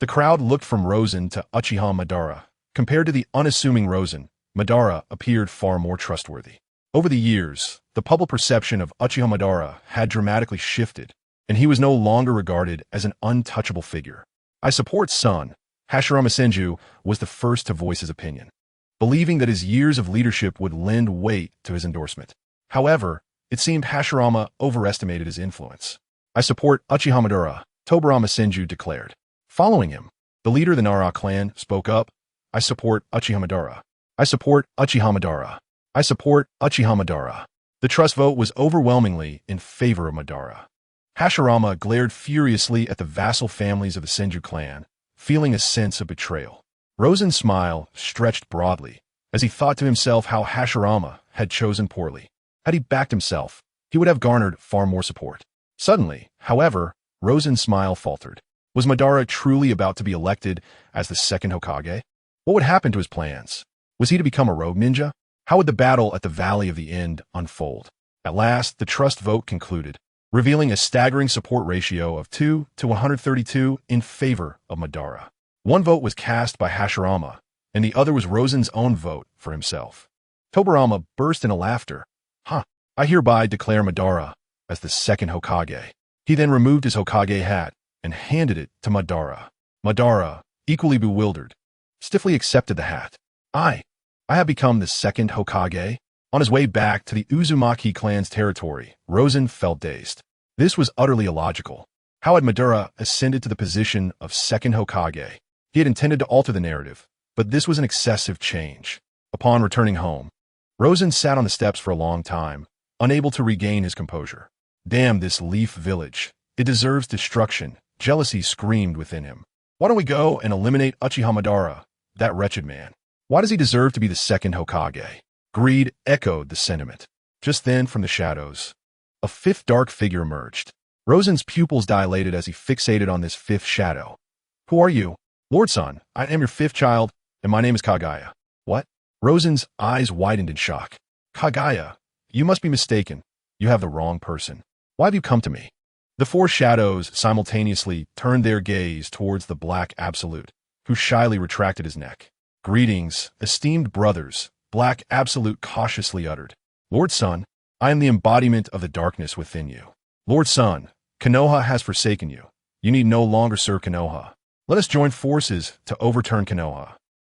The crowd looked from Rosen to Uchiha Madara. Compared to the unassuming Rosen, Madara appeared far more trustworthy. Over the years, the public perception of Uchiha Madara had dramatically shifted, and he was no longer regarded as an untouchable figure. I support Son. Hashirama Senju was the first to voice his opinion, believing that his years of leadership would lend weight to his endorsement. However, it seemed Hashirama overestimated his influence. I support Uchiha Madara, Tobarama Senju declared. Following him, the leader of the Nara clan spoke up. I support Uchiha Madara. I support Uchiha Madara. I support Uchiha Madara. The trust vote was overwhelmingly in favor of Madara. Hashirama glared furiously at the vassal families of the Senju clan, feeling a sense of betrayal. Rosen's smile stretched broadly as he thought to himself how Hashirama had chosen poorly. Had he backed himself, he would have garnered far more support. Suddenly, however, Rosen's smile faltered. Was Madara truly about to be elected as the second Hokage? What would happen to his plans? Was he to become a rogue ninja? How would the battle at the Valley of the End unfold? At last, the trust vote concluded. revealing a staggering support ratio of 2 to 132 in favor of Madara. One vote was cast by Hashirama, and the other was Rosen's own vote for himself. Tobirama burst into laughter. I hereby declare Madara as the second Hokage. He then removed his Hokage hat and handed it to Madara. Madara, equally bewildered, stiffly accepted the hat. I have become the second Hokage? On his way back to the Uzumaki clan's territory, Rosen felt dazed. This was utterly illogical. How had Madara ascended to the position of second Hokage? He had intended to alter the narrative, but this was an excessive change. Upon returning home, Rosen sat on the steps for a long time, unable to regain his composure. Damn this Leaf Village. It deserves destruction. Jealousy screamed within him. Why don't we go and eliminate Uchiha Madara, that wretched man? Why does he deserve to be the second Hokage? Greed echoed the sentiment. Just then, from the shadows, a fifth dark figure emerged. Rosen's pupils dilated as he fixated on this fifth shadow. Who are you? Lord Sen, I am your fifth child, and my name is Kagaya. What? Rosen's eyes widened in shock. Kagaya, you must be mistaken. You have the wrong person. Why have you come to me? The four shadows simultaneously turned their gaze towards the Black Absolute, who shyly retracted his neck. Greetings, esteemed brothers, Black Absolute cautiously uttered. Lord Sen, I am the embodiment of the darkness within you. Lord Sen, Konoha has forsaken you. You need no longer serve Konoha. Let us join forces to overturn Konoha,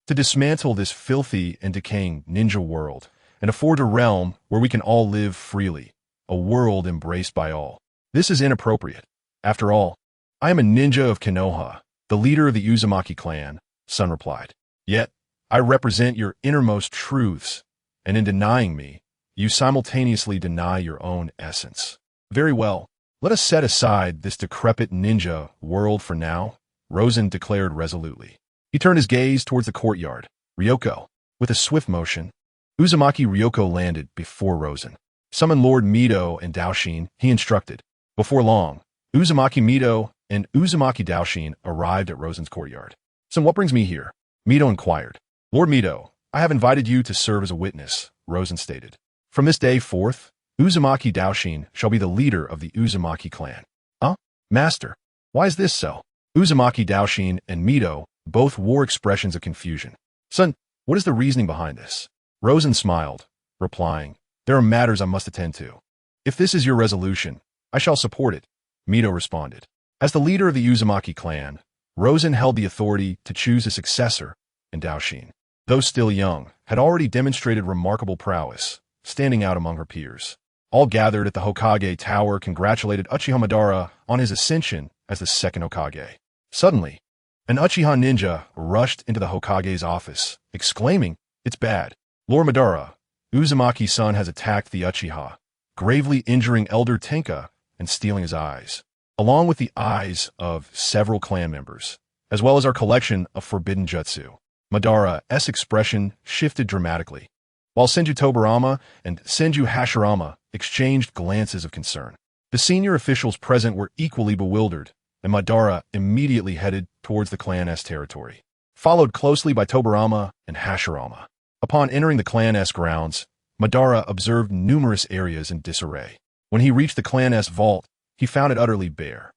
to dismantle this filthy and decaying ninja world, and afford a realm where we can all live freely, a world embraced by all. This is inappropriate. After all, I am a ninja of Konoha, the leader of the Uzumaki clan, Sen replied. Yet, I represent your innermost truths, and in denying me, you simultaneously deny your own essence. Very well, let us set aside this decrepit ninja world for now, Rosen declared resolutely. He turned his gaze towards the courtyard. Ryoko. With a swift motion, Uzumaki Ryoko landed before Rosen. Summon Lord Mito and Daoshin, he instructed. Before long, Uzumaki Mito and Uzumaki Daoshin arrived at Rosen's courtyard. Son, what brings me here? Mito inquired. Lord Mito, I have invited you to serve as a witness, Rosen stated. From this day forth, Uzumaki Daoshin shall be the leader of the Uzumaki clan. Master, why is this so? Uzumaki Daoshin and Mito both wore expressions of confusion. Son, what is the reasoning behind this? Rosen smiled, replying, There are matters I must attend to. If this is your resolution, I shall support it, Mito responded. As the leader of the Uzumaki clan, Rosen held the authority to choose a successor, and Daoshin, though still young, had already demonstrated remarkable prowess, standing out among her peers. All gathered at the Hokage Tower congratulated Uchiha Madara on his ascension as the second Hokage. Suddenly, an Uchiha ninja rushed into the Hokage's office, exclaiming, It's bad. Lord Madara, Uzumaki-san has attacked the Uchiha, gravely injuring Elder Tenka and stealing his eyes, along with the eyes of several clan members, as well as our collection of forbidden jutsu. Madara's expression shifted dramatically, while Senju Tobirama and Senju Hashirama exchanged glances of concern. The senior officials present were equally bewildered, and Madara immediately headed towards the clan's territory, followed closely by Tobirama and Hashirama. Upon entering the clan's grounds, Madara observed numerous areas in disarray. When he reached the clan's vault, he found it utterly bare.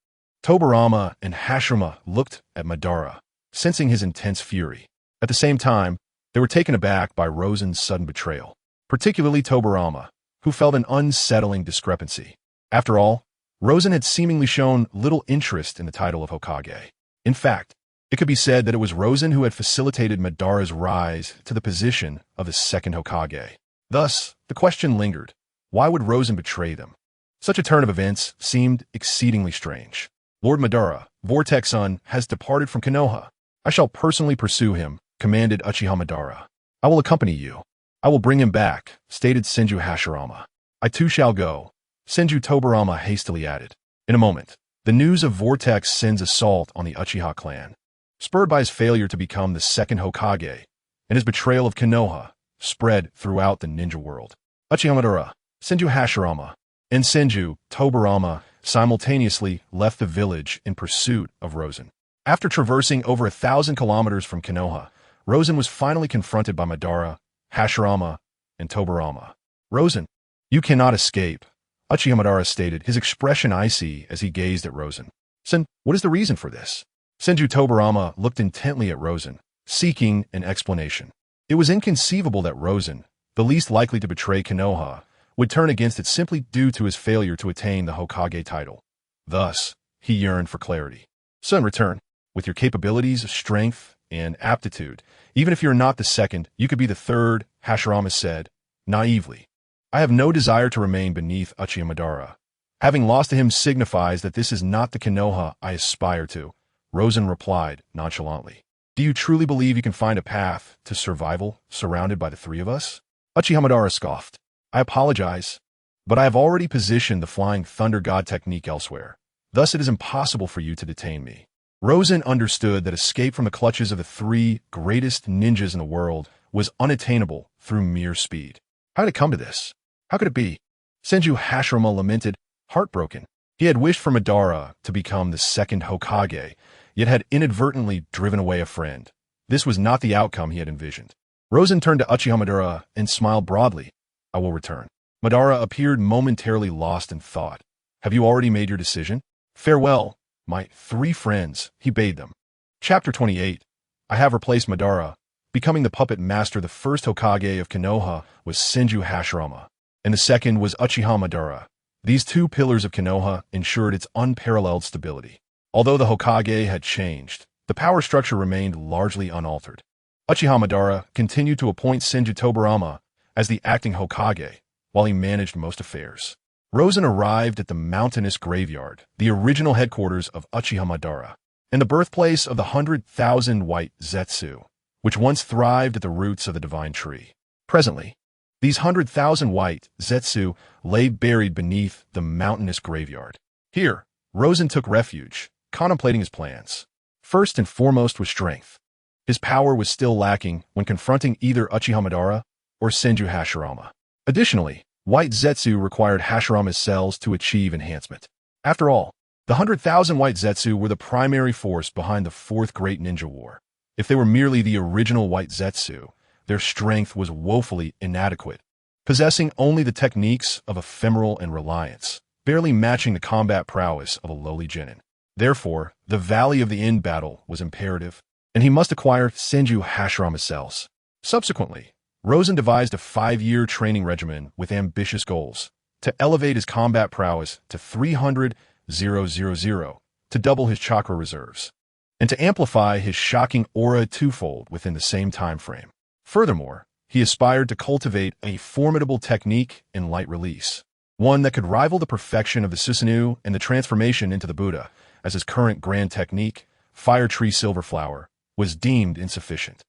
Tobirama and Hashirama looked at Madara, sensing his intense fury. At the same time, they were taken aback by Rosen's sudden betrayal, particularly Tobirama, who felt an unsettling discrepancy. After all, Rosen had seemingly shown little interest in the title of Hokage. In fact, it could be said that it was Rosen who had facilitated Madara's rise to the position of the second Hokage. Thus, the question lingered, why would Rosen betray them? Such a turn of events seemed exceedingly strange. Lord Madara, Vortex-san, has departed from Konoha. I shall personally pursue him, commanded Uchiha Madara. I will accompany you. I will bring him back, stated Senju Hashirama. I too shall go, Senju Tobirama hastily added. In a moment, the news of Vortex Sen's assault on the Uchiha clan, spurred by his failure to become the second Hokage, and his betrayal of Konoha, spread throughout the ninja world. Uchiha Madara, Senju Hashirama, and Senju Tobirama simultaneously left the village in pursuit of Rosen. After traversing over 1,000 kilometers from Konoha, Rosen was finally confronted by Madara, Hashirama, and Tobirama. Rosen, you cannot escape, Uchiha stated, his expression icy as he gazed at Rosen. Sen, what is the reason for this? Senju Tobarama looked intently at Rosen, seeking an explanation. It was inconceivable that Rosen, the least likely to betray Konoha, would turn against it simply due to his failure to attain the Hokage title. Thus, he yearned for clarity. Son, return. With your capabilities, strength, and aptitude, even if you're not the second, you could be the third, Hashirama said, naively. I have no desire to remain beneath Uchiha Madara. Having lost to him signifies that this is not the Konoha I aspire to, Rosen replied nonchalantly. Do you truly believe you can find a path to survival surrounded by the three of us? Uchiha Madara scoffed. I apologize, but I have already positioned the Flying Thunder God technique elsewhere. Thus it is impossible for you to detain me. Rosen understood that escape from the clutches of the three greatest ninjas in the world was unattainable through mere speed. How did it come to this? How could it be? Senju Hashirama lamented, heartbroken. He had wished for Madara to become the second Hokage, yet had inadvertently driven away a friend. This was not the outcome he had envisioned. Rosen turned to Uchiha Madara and smiled broadly. I will return. Madara appeared momentarily lost in thought. Have you already made your decision? Farewell, my three friends, he bade them. Chapter 28. I have replaced Madara. Becoming the puppet master, the first Hokage of Konoha was Senju Hashirama, and the second was Uchiha Madara. These two pillars of Konoha ensured its unparalleled stability. Although the Hokage had changed, the power structure remained largely unaltered. Uchiha Madara continued to appoint Senju Tobarama as the acting Hokage, while he managed most affairs. Rosen arrived at the mountainous graveyard, the original headquarters of Uchiha Madara, and the birthplace of the 100,000 white Zetsu, which once thrived at the roots of the divine tree. Presently, these 100,000 white Zetsu lay buried beneath the mountainous graveyard. Here, Rosen took refuge, contemplating his plans. First and foremost was strength. His power was still lacking when confronting either Uchiha Madara or Senju Hashirama. Additionally, white Zetsu required Hashirama's cells to achieve enhancement. After all, the 100,000 white Zetsu were the primary force behind the Fourth Great Ninja War. If they were merely the original white Zetsu, their strength was woefully inadequate, possessing only the techniques of ephemeral and reliance, barely matching the combat prowess of a lowly genin. Therefore, the Valley of the End battle was imperative, and he must acquire Senju Hashirama's cells. Subsequently, Rosen devised a 5-year training regimen with ambitious goals to elevate his combat prowess to 300,000, to double his chakra reserves, and to amplify his shocking aura twofold within the same time frame. Furthermore, he aspired to cultivate a formidable technique in light release, one that could rival the perfection of the Susanoo and the transformation into the Buddha, as his current grand technique, Fire Tree Silver Flower, was deemed insufficient.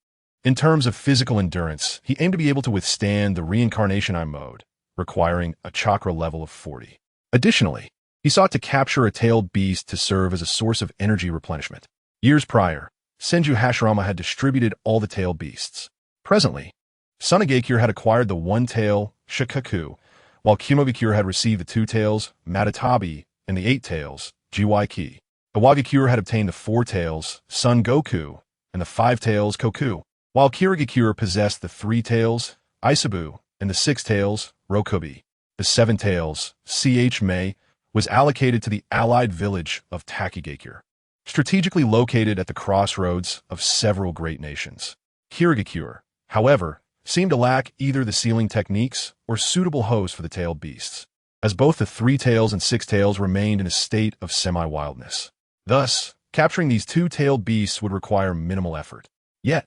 In terms of physical endurance, he aimed to be able to withstand the reincarnation I mode, requiring a chakra level of 40. Additionally, he sought to capture a tailed beast to serve as a source of energy replenishment. Years prior, Senju Hashirama had distributed all the tailed beasts. Presently, Sunagakure had acquired the one-tail Shikaku, while Kumogakure had received the 2 tails Matatabi and the 8 tails Jiwaiki. Iwagakure had obtained the 4 tails Sun Goku and the 5 tails Koku, while Kirigakure possessed the 3 tails Isabu and the 6 tails Rokubi. The 7 tails Ch Mei was allocated to the allied village of Takigakure, strategically located at the crossroads of several great nations. Kirigakure, however, seemed to lack either the sealing techniques or suitable hosts for the tailed beasts, as both the 3 tails and 6 tails remained in a state of semi-wildness. Thus, capturing these 2-tailed beasts would require minimal effort. Yet,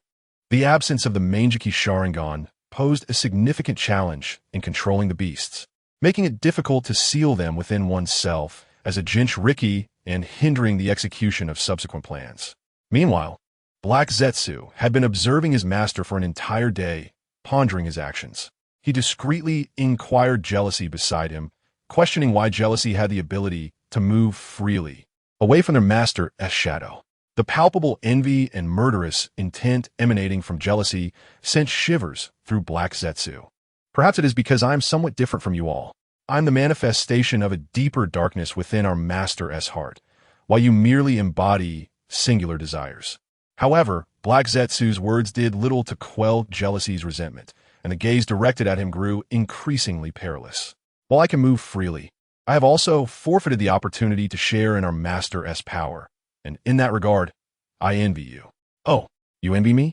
the absence of the Mangeki Sharingan posed a significant challenge in controlling the beasts, making it difficult to seal them within oneself as a Jinchuriki and hindering the execution of subsequent plans. Meanwhile, Black Zetsu had been observing his master for an entire day, pondering his actions. He discreetly inquired Jealousy beside him, questioning why Jealousy had the ability to move freely, away from their master as shadow. The palpable envy and murderous intent emanating from Jealousy sent shivers through Black Zetsu. Perhaps it is because I am somewhat different from you all. I am the manifestation of a deeper darkness within our master's heart, while you merely embody singular desires. However, Black Zetsu's words did little to quell Jealousy's resentment, and the gaze directed at him grew increasingly perilous. While I can move freely, I have also forfeited the opportunity to share in our Master S power, and in that regard, I envy you. Oh, you envy me?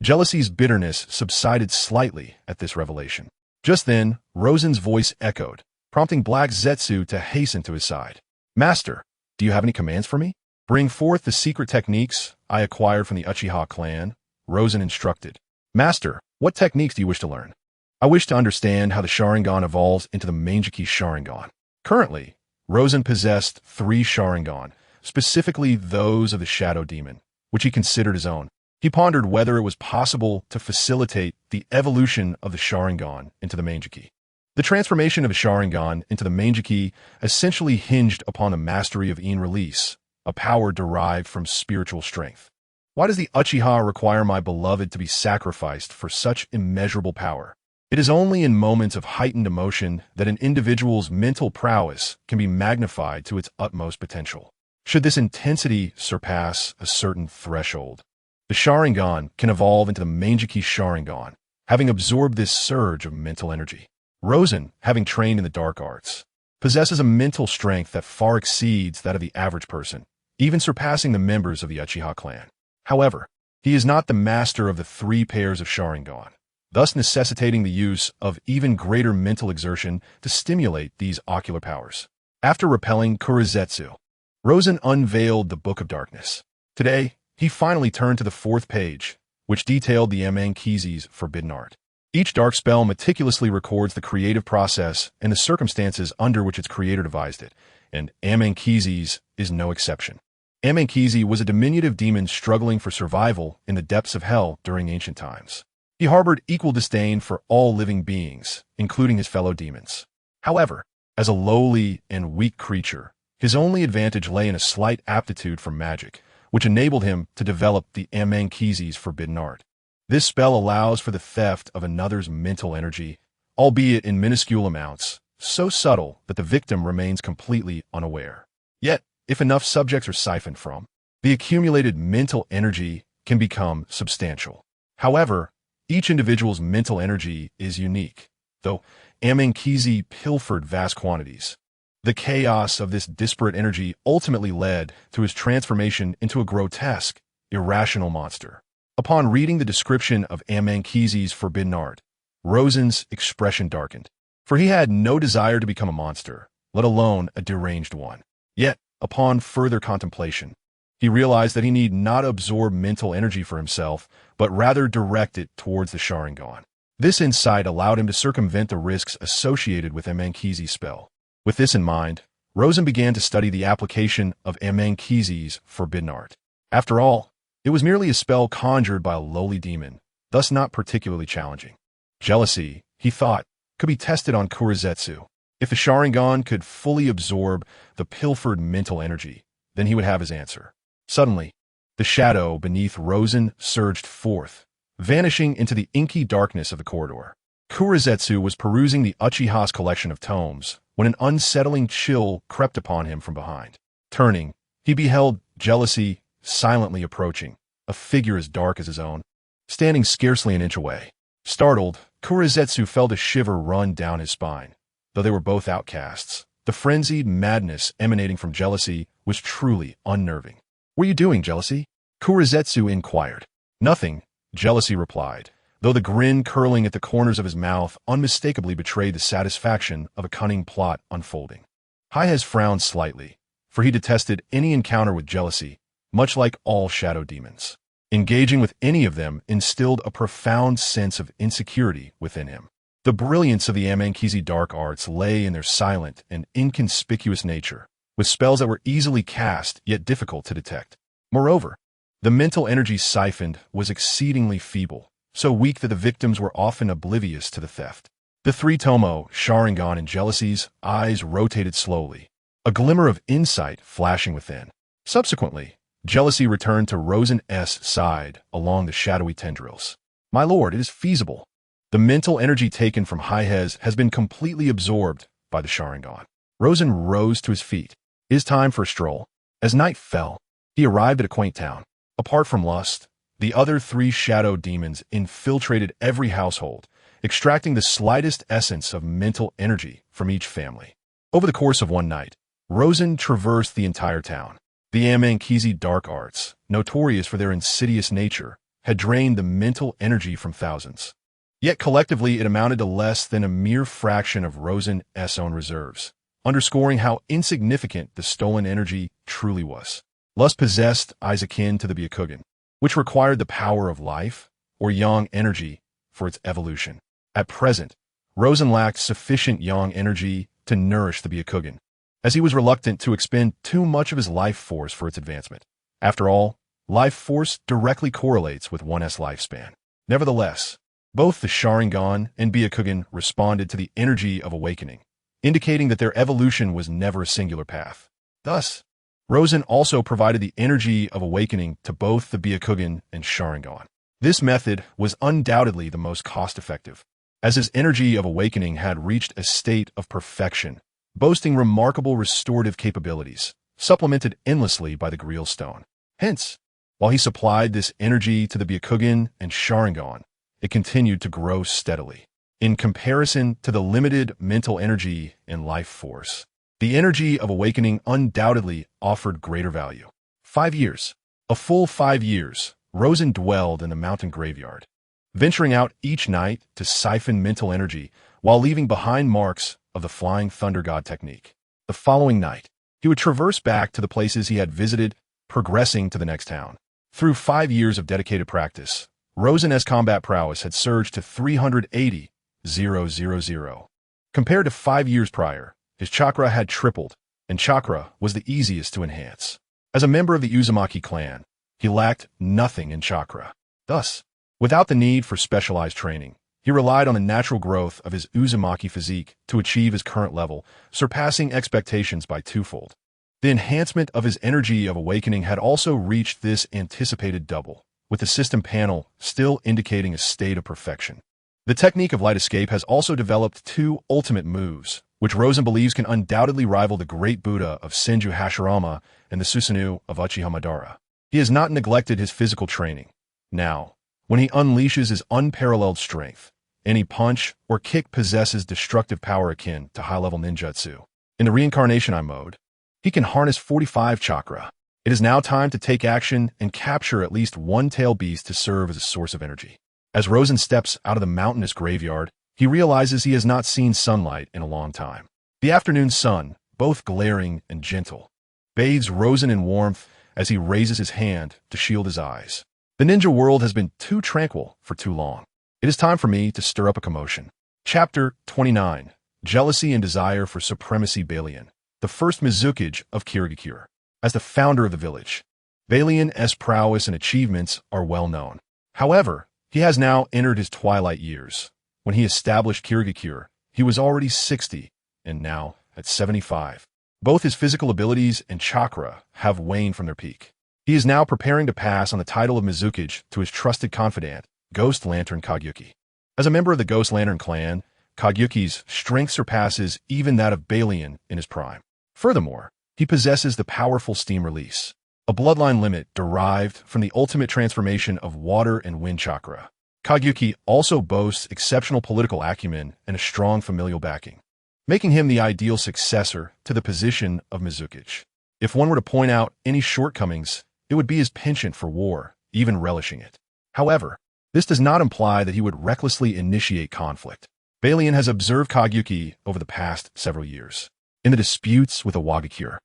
Jealousy's bitterness subsided slightly at this revelation. Just then, Rosen's voice echoed, prompting Black Zetsu to hasten to his side. Master, do you have any commands for me? Bring forth the secret techniques I acquired from the Uchiha clan, Rosen instructed. Master, what techniques do you wish to learn? I wish to understand how the Sharingan evolves into the Mangeki Sharingan. Currently, Rosen possessed 3 Sharingan, specifically those of the Shadow Demon, which he considered his own. He pondered whether it was possible to facilitate the evolution of the Sharingan into the Mangeki. The transformation of a Sharingan into the Mangeki essentially hinged upon the mastery of In Release, a power derived from spiritual strength. Why does the Uchiha require my beloved to be sacrificed for such immeasurable power? It is only in moments of heightened emotion that an individual's mental prowess can be magnified to its utmost potential. Should this intensity surpass a certain threshold, the Sharingan can evolve into the Mangeki Sharingan, having absorbed this surge of mental energy. Rosen, having trained in the dark arts, possesses a mental strength that far exceeds that of the average person, even surpassing the members of the Uchiha clan. However, he is not the master of the 3 pairs of Sharingan, thus necessitating the use of even greater mental exertion to stimulate these ocular powers. After repelling Kurizetsu, Rosen unveiled the Book of Darkness. Today, he finally turned to the 4th page, which detailed the Amankizi's forbidden art. Each dark spell meticulously records the creative process and the circumstances under which its creator devised it, and Amankizi's is no exception. Amankizi was a diminutive demon struggling for survival in the depths of hell during ancient times. He harbored equal disdain for all living beings, including his fellow demons. However, as a lowly and weak creature, his only advantage lay in a slight aptitude for magic, which enabled him to develop the Amankizi's forbidden art. This spell allows for the theft of another's mental energy, albeit in minuscule amounts, so subtle that the victim remains completely unaware. Yet, if enough subjects are siphoned from, the accumulated mental energy can become substantial. However, each individual's mental energy is unique, though Amankizi pilfered vast quantities. The chaos of this disparate energy ultimately led to his transformation into a grotesque, irrational monster. Upon reading the description of Amankizi's forbidden art, Rosen's expression darkened, for he had no desire to become a monster, let alone a deranged one. Yet, upon further contemplation, he realized that he need not absorb mental energy for himself, but rather direct it towards the Sharingan. This insight allowed him to circumvent the risks associated with Amankizi's spell. With this in mind, Rosen began to study the application of Amankizi's forbidden art. After all, it was merely a spell conjured by a lowly demon, thus not particularly challenging. Jealousy, he thought, could be tested on Kurizetsu. If the Sharingan could fully absorb the pilfered mental energy, then he would have his answer. Suddenly, the shadow beneath Rosen surged forth, vanishing into the inky darkness of the corridor. Kurizetsu was perusing the Uchiha's collection of tomes when an unsettling chill crept upon him from behind. Turning, he beheld Jealousy silently approaching, a figure as dark as his own, standing scarcely an inch away. Startled, Kurizetsu felt a shiver run down his spine. Though they were both outcasts, the frenzied madness emanating from Jealousy was truly unnerving. "What are you doing, Jealousy?" Kurizetsu inquired. "Nothing," Jealousy replied, though the grin curling at the corners of his mouth unmistakably betrayed the satisfaction of a cunning plot unfolding. Haihez frowned slightly, for he detested any encounter with Jealousy, much like all shadow demons. Engaging with any of them instilled a profound sense of insecurity within him. The brilliance of the Amankizi dark arts lay in their silent and inconspicuous nature, with spells that were easily cast yet difficult to detect. Moreover, the mental energy siphoned was exceedingly feeble, so weak that the victims were often oblivious to the theft. The 3 Tomo, Sharingan, and Jealousy's eyes rotated slowly, a glimmer of insight flashing within. Subsequently, Jealousy returned to Rosen's side along the shadowy tendrils. "My lord, it is feasible. The mental energy taken from Haihez has been completely absorbed by the Sharingan." Rosen rose to his feet. "It is time for a stroll." As night fell, he arrived at a quaint town. Apart from Lust, the other 3 shadow demons infiltrated every household, extracting the slightest essence of mental energy from each family. Over the course of one night, Rosen traversed the entire town. The Amankizi dark arts, notorious for their insidious nature, had drained the mental energy from thousands. Yet collectively it amounted to less than a mere fraction of Rosen's own reserves, underscoring how insignificant the stolen energy truly was. Lust possessed eyes akin to the Byakugan, which required the power of life, or yang energy, for its evolution. At present, Rosen lacked sufficient yang energy to nourish the Byakugan, as he was reluctant to expend too much of his life force for its advancement. After all, life force directly correlates with one's lifespan. Nevertheless, both the Sharingan and Byakugan responded to the energy of awakening, indicating that their evolution was never a singular path. Thus, Rosen also provided the energy of awakening to both the Byakugan and Sharingan. This method was undoubtedly the most cost-effective, as his energy of awakening had reached a state of perfection, boasting remarkable restorative capabilities, supplemented endlessly by the Grial Stone. Hence, while he supplied this energy to the Byakugan and Sharingan, it continued to grow steadily. In comparison to the limited mental energy and life force, the energy of awakening undoubtedly offered greater value. 5 years. A full 5 years, Rosen dwelled in the mountain graveyard, venturing out each night to siphon mental energy while leaving behind marks of the Flying Thunder God technique. The following night, he would traverse back to the places he had visited, progressing to the next town. Through 5 years of dedicated practice, Rosen's combat prowess had surged to 380,000. Compared to 5 years prior, his chakra had tripled, and chakra was the easiest to enhance. As a member of the Uzumaki clan, he lacked nothing in chakra. Thus, without the need for specialized training, he relied on the natural growth of his Uzumaki physique to achieve his current level, surpassing expectations by twofold. The enhancement of his energy of awakening had also reached this anticipated double, with the system panel still indicating a state of perfection. The technique of light escape has also developed 2 ultimate moves, which Rosen believes can undoubtedly rival the Great Buddha of Senju Hashirama and the Susanoo of Uchiha Madara. He has not neglected his physical training. Now, when he unleashes his unparalleled strength, any punch or kick possesses destructive power akin to high-level ninjutsu. In the Reincarnation Eye mode, he can harness 45 chakra. It is now time to take action and capture at least one tail beast to serve as a source of energy. As Rosen steps out of the mountainous graveyard, he realizes he has not seen sunlight in a long time. The afternoon sun, both glaring and gentle, bathes Rosen in warmth as he raises his hand to shield his eyes. The ninja world has been too tranquil for too long. It is time for me to stir up a commotion. Chapter 29. Jealousy and Desire for Supremacy. Balian, the first Mizukage of Kirigakure. As the founder of the village, Balian's prowess and achievements are well known. However, he has now entered his twilight years. When he established Kirigakure, he was already 60, and now at 75. Both his physical abilities and chakra have waned from their peak. He is now preparing to pass on the title of Mizukage to his trusted confidant, Ghost Lantern Kagyuki. As a member of the Ghost Lantern clan, Kagyuki's strength surpasses even that of Balian in his prime. Furthermore, he possesses the powerful Steam Release, a bloodline limit derived from the ultimate transformation of water and wind chakra. Kagyuki also boasts exceptional political acumen and a strong familial backing, making him the ideal successor to the position of Mizukage. If one were to point out any shortcomings, it would be his penchant for war, even relishing it. However, this does not imply that he would recklessly initiate conflict. Balian has observed Kagyuki over the past several years. In the disputes with the Wagakure,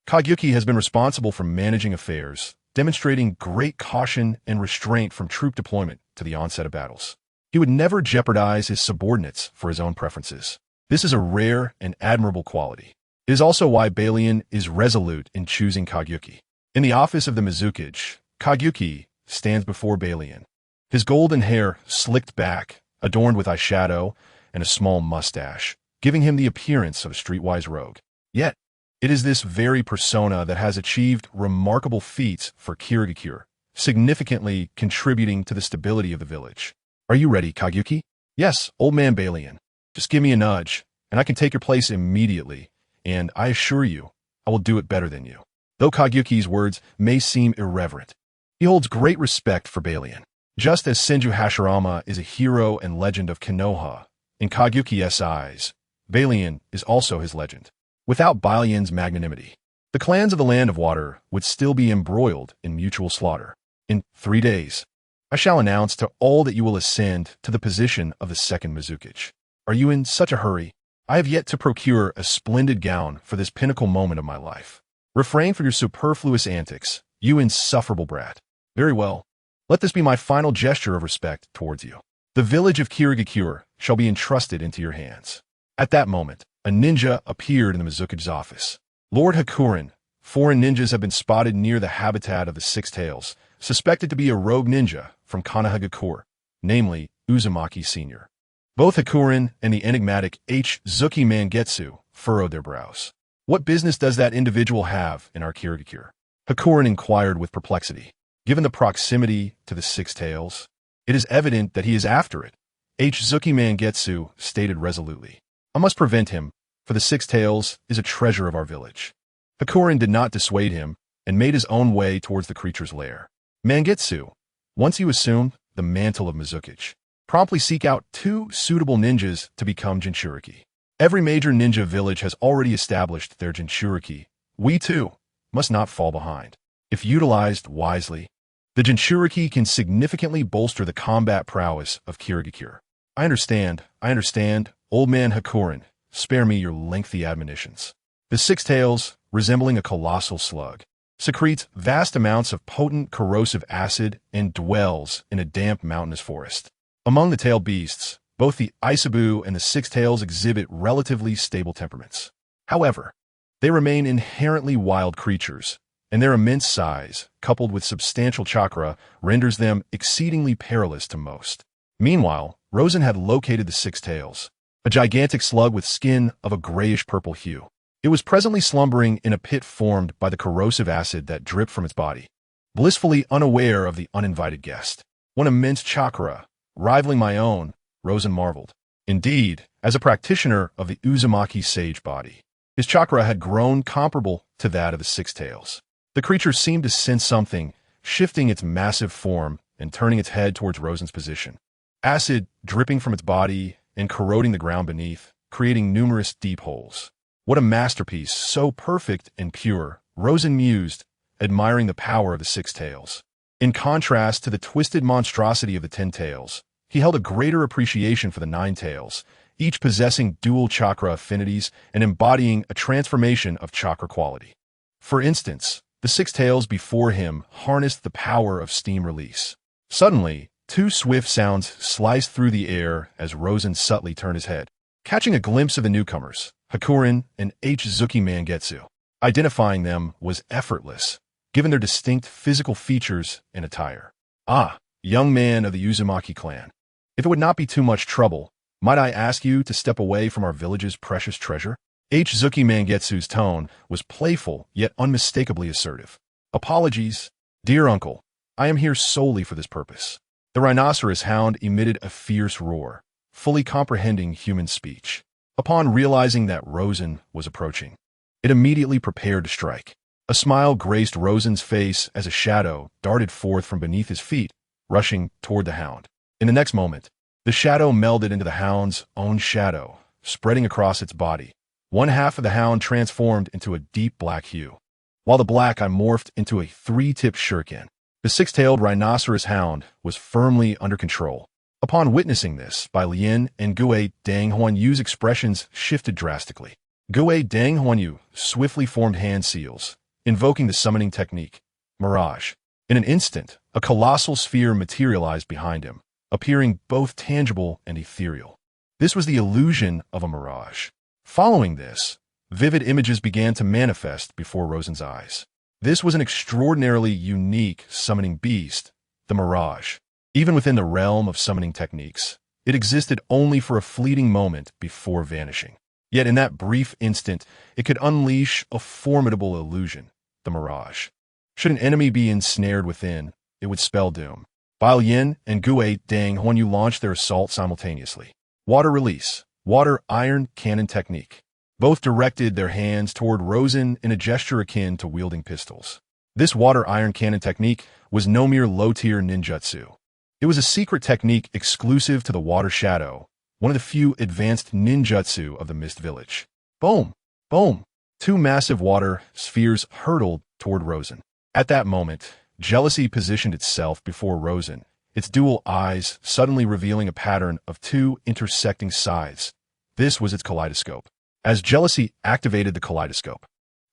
Kagyuki has been responsible for managing affairs, demonstrating great caution and restraint from troop deployment to the onset of battles. He would never jeopardize his subordinates for his own preferences. This is a rare and admirable quality. It is also why Balian is resolute in choosing Kagyuki. In the office of the Mizukage, Kagyuki stands before Balian, his golden hair slicked back, adorned with eyeshadow and a small mustache, giving him the appearance of a streetwise rogue. Yet, it is this very persona that has achieved remarkable feats for Kirigakure, significantly contributing to the stability of the village. Are you ready, Kagyuki? Yes, old man Balian. Just give me a nudge, and I can take your place immediately, and I assure you, I will do it better than you. Though Kagyuki's words may seem irreverent, he holds great respect for Balian. Just as Senju Hashirama is a hero and legend of Konoha, in Kagyuki's eyes, Balian is also his legend. Without Balian's magnanimity, the clans of the Land of Water would still be embroiled in mutual slaughter. In 3 days, I shall announce to all that you will ascend to the position of the second Mizukage. Are you in such a hurry? I have yet to procure a splendid gown for this pinnacle moment of my life. Refrain from your superfluous antics, you insufferable brat. Very well. Let this be my final gesture of respect towards you. The village of Kirigakure shall be entrusted into your hands. At that moment, a ninja appeared in the Mizukage's office. Lord Hakurin, foreign ninjas have been spotted near the habitat of the Six Tails, suspected to be a rogue ninja from Konohagakure, namely Uzumaki Sr. Both Hakurin and the enigmatic Zuki Mangetsu furrowed their brows. What business does that individual have in our Kirigakure? Hakurin inquired with perplexity. Given the proximity to the Six Tails, it is evident that he is after it. Zuki Mangetsu stated resolutely. I must prevent him, for the Six Tails is a treasure of our village. Hakurin did not dissuade him and made his own way towards the creature's lair. Mangetsu, once you assume the mantle of Mizukage, promptly seek out 2 suitable ninjas to become Jinchuriki. Every major ninja village has already established their Jinchuriki. We, too, must not fall behind. If utilized wisely, the Jinchuriki can significantly bolster the combat prowess of Kirigakure. I understand, old man Hakurin. Spare me your lengthy admonitions. The Six Tails, resembling a colossal slug, secretes vast amounts of potent corrosive acid and dwells in a damp mountainous forest. Among the tailed beasts, both the Isabu and the Six Tails exhibit relatively stable temperaments. However, they remain inherently wild creatures, and their immense size, coupled with substantial chakra, renders them exceedingly perilous to most. Meanwhile, Rosen had located the Six Tails, a gigantic slug with skin of a grayish-purple hue. It was presently slumbering in a pit formed by the corrosive acid that dripped from its body, blissfully unaware of the uninvited guest. One immense chakra, rivaling my own, Rosen marveled. Indeed, as a practitioner of the Uzumaki sage body, his chakra had grown comparable to that of the Six Tails. The creature seemed to sense something, shifting its massive form and turning its head towards Rosen's position. Acid dripping from its body and corroding the ground beneath, creating numerous deep holes. What a masterpiece, so perfect and pure, Rosen mused, admiring the power of the Six Tails. In contrast to the twisted monstrosity of the 10 Tails, he held a greater appreciation for the 9 Tails, each possessing dual chakra affinities and embodying a transformation of chakra quality. For instance, the Six Tails before him harnessed the power of steam release. Suddenly, 2 swift sounds sliced through the air as Rosen subtly turned his head, catching a glimpse of the newcomers, Hakurin and Zuki Mangetsu. Identifying them was effortless, given their distinct physical features and attire. Ah, young man of the Uzumaki clan. If it would not be too much trouble, might I ask you to step away from our village's precious treasure? Zuki Mangetsu's tone was playful yet unmistakably assertive. Apologies, dear uncle. I am here solely for this purpose. The rhinoceros hound emitted a fierce roar, fully comprehending human speech. Upon realizing that Rosen was approaching, it immediately prepared to strike. A smile graced Rosen's face as a shadow darted forth from beneath his feet, rushing toward the hound. In the next moment, the shadow melded into the hound's own shadow, spreading across its body. One half of the hound transformed into a deep black hue, while the black eye morphed into a 3-tipped shuriken. The 6-tailed rhinoceros hound was firmly under control. Upon witnessing this, Bai Lian and Gue Dang Huanyu's expressions shifted drastically. Gue Dang Huanyu swiftly formed hand seals, invoking the summoning technique, Mirage. In an instant, a colossal sphere materialized behind him, appearing both tangible and ethereal. This was the illusion of a mirage. Following this, vivid images began to manifest before Rosen's eyes. This was an extraordinarily unique summoning beast, the Mirage. Even within the realm of summoning techniques, it existed only for a fleeting moment before vanishing. Yet in that brief instant, it could unleash a formidable illusion, the Mirage. Should an enemy be ensnared within, it would spell doom. Bao Yin and Gue Dang Huanyu launched their assault simultaneously. Water release, water iron cannon technique. Both directed their hands toward Rosen in a gesture akin to wielding pistols. This water iron cannon technique was no mere low-tier ninjutsu. It was a secret technique exclusive to the Water Shadow, one of the few advanced ninjutsu of the Mist Village. Boom! Boom! Two massive water spheres hurtled toward Rosen. At that moment, jealousy positioned itself before Rosen, its dual eyes suddenly revealing a pattern of two intersecting sides. This was its kaleidoscope. As jealousy activated the kaleidoscope,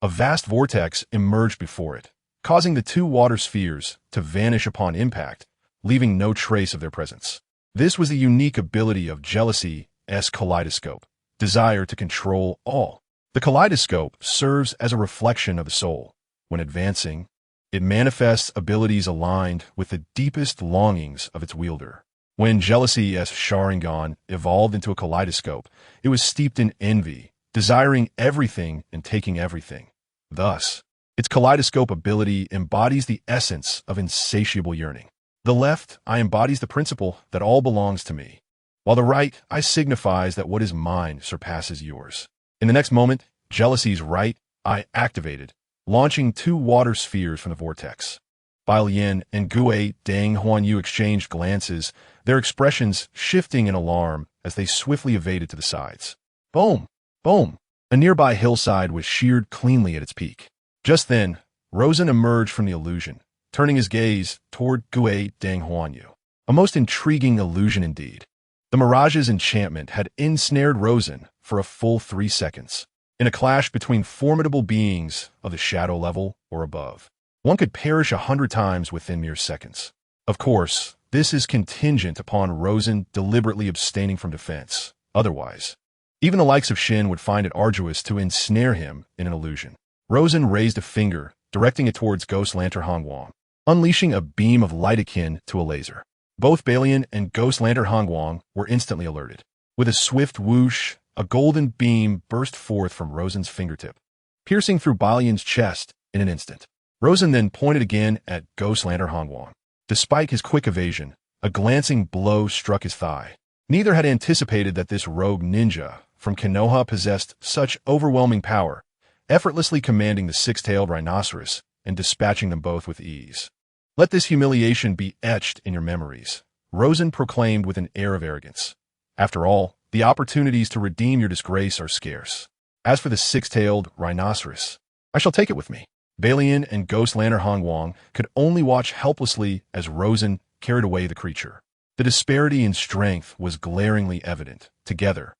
a vast vortex emerged before it, causing the two water spheres to vanish upon impact, leaving no trace of their presence. This was the unique ability of jealousy's kaleidoscope, desire to control all. The kaleidoscope serves as a reflection of the soul. When advancing, it manifests abilities aligned with the deepest longings of its wielder. When jealousy's Sharingan evolved into a kaleidoscope, it was steeped in envy, desiring everything and taking everything. Thus, its kaleidoscope ability embodies the essence of insatiable yearning. The left eye embodies the principle that all belongs to me, while the right eye signifies that what is mine surpasses yours. In the next moment, jealousy's right eye activated, launching two water spheres from the vortex. Bai Yin and Gue Dang Huanyu exchanged glances, their expressions shifting in alarm as they swiftly evaded to the sides. Boom! Boom! A nearby hillside was sheared cleanly at its peak. Just then, Rosen emerged from the illusion, turning his gaze toward Gue Dang Huanyu. A most intriguing illusion indeed. The mirage's enchantment had ensnared Rosen for a full 3 seconds. In a clash between formidable beings of the shadow level or above, one could perish 100 times within mere seconds. Of course, this is contingent upon Rosen deliberately abstaining from defense. Otherwise, even the likes of Shin would find it arduous to ensnare him in an illusion. Rosen raised a finger, directing it towards Ghost Lantern Hongwang, unleashing a beam of light akin to a laser. Both Balian and Ghost Lantern Hongwang were instantly alerted. With a swift whoosh, a golden beam burst forth from Rosen's fingertip, piercing through Balian's chest in an instant. Rosen then pointed again at Ghost Lantern Hongwang. Despite his quick evasion, a glancing blow struck his thigh. Neither had anticipated that this rogue ninja from Konoha possessed such overwhelming power, effortlessly commanding the six-tailed rhinoceros and dispatching them both with ease. Let this humiliation be etched in your memories, Rosen proclaimed with an air of arrogance. After all, the opportunities to redeem your disgrace are scarce. As for the six-tailed rhinoceros, I shall take it with me. Balian and Ghost Lantern Hongwang could only watch helplessly as Rosen carried away the creature. The disparity in strength was glaringly evident. Together,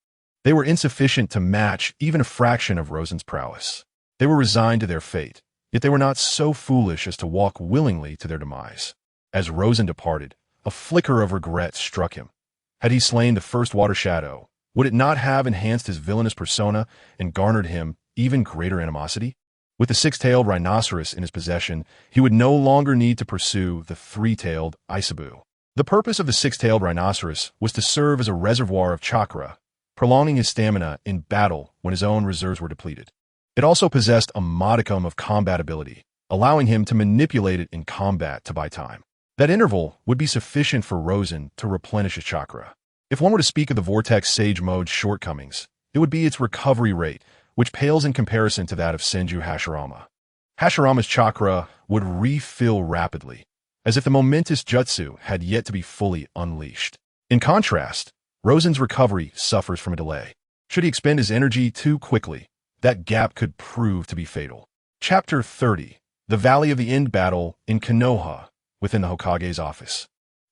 they were insufficient to match even a fraction of Rosen's prowess. They were resigned to their fate, yet they were not so foolish as to walk willingly to their demise. As Rosen departed, a flicker of regret struck him. Had he slain the first water shadow, would it not have enhanced his villainous persona and garnered him even greater animosity? With the six-tailed rhinoceros in his possession, he would no longer need to pursue the three-tailed Isabu. The purpose of the six-tailed rhinoceros was to serve as a reservoir of chakra, prolonging his stamina in battle when his own reserves were depleted. It also possessed a modicum of combat ability, allowing him to manipulate it in combat to buy time. That interval would be sufficient for Rosen to replenish his chakra. If one were to speak of the Vortex Sage Mode's shortcomings, it would be its recovery rate, which pales in comparison to that of Senju Hashirama. Hashirama's chakra would refill rapidly, as if the momentous jutsu had yet to be fully unleashed. In contrast, Rosen's recovery suffers from a delay. Should he expend his energy too quickly, that gap could prove to be fatal. Chapter 30. The Valley of the End Battle in Konoha, within the Hokage's office.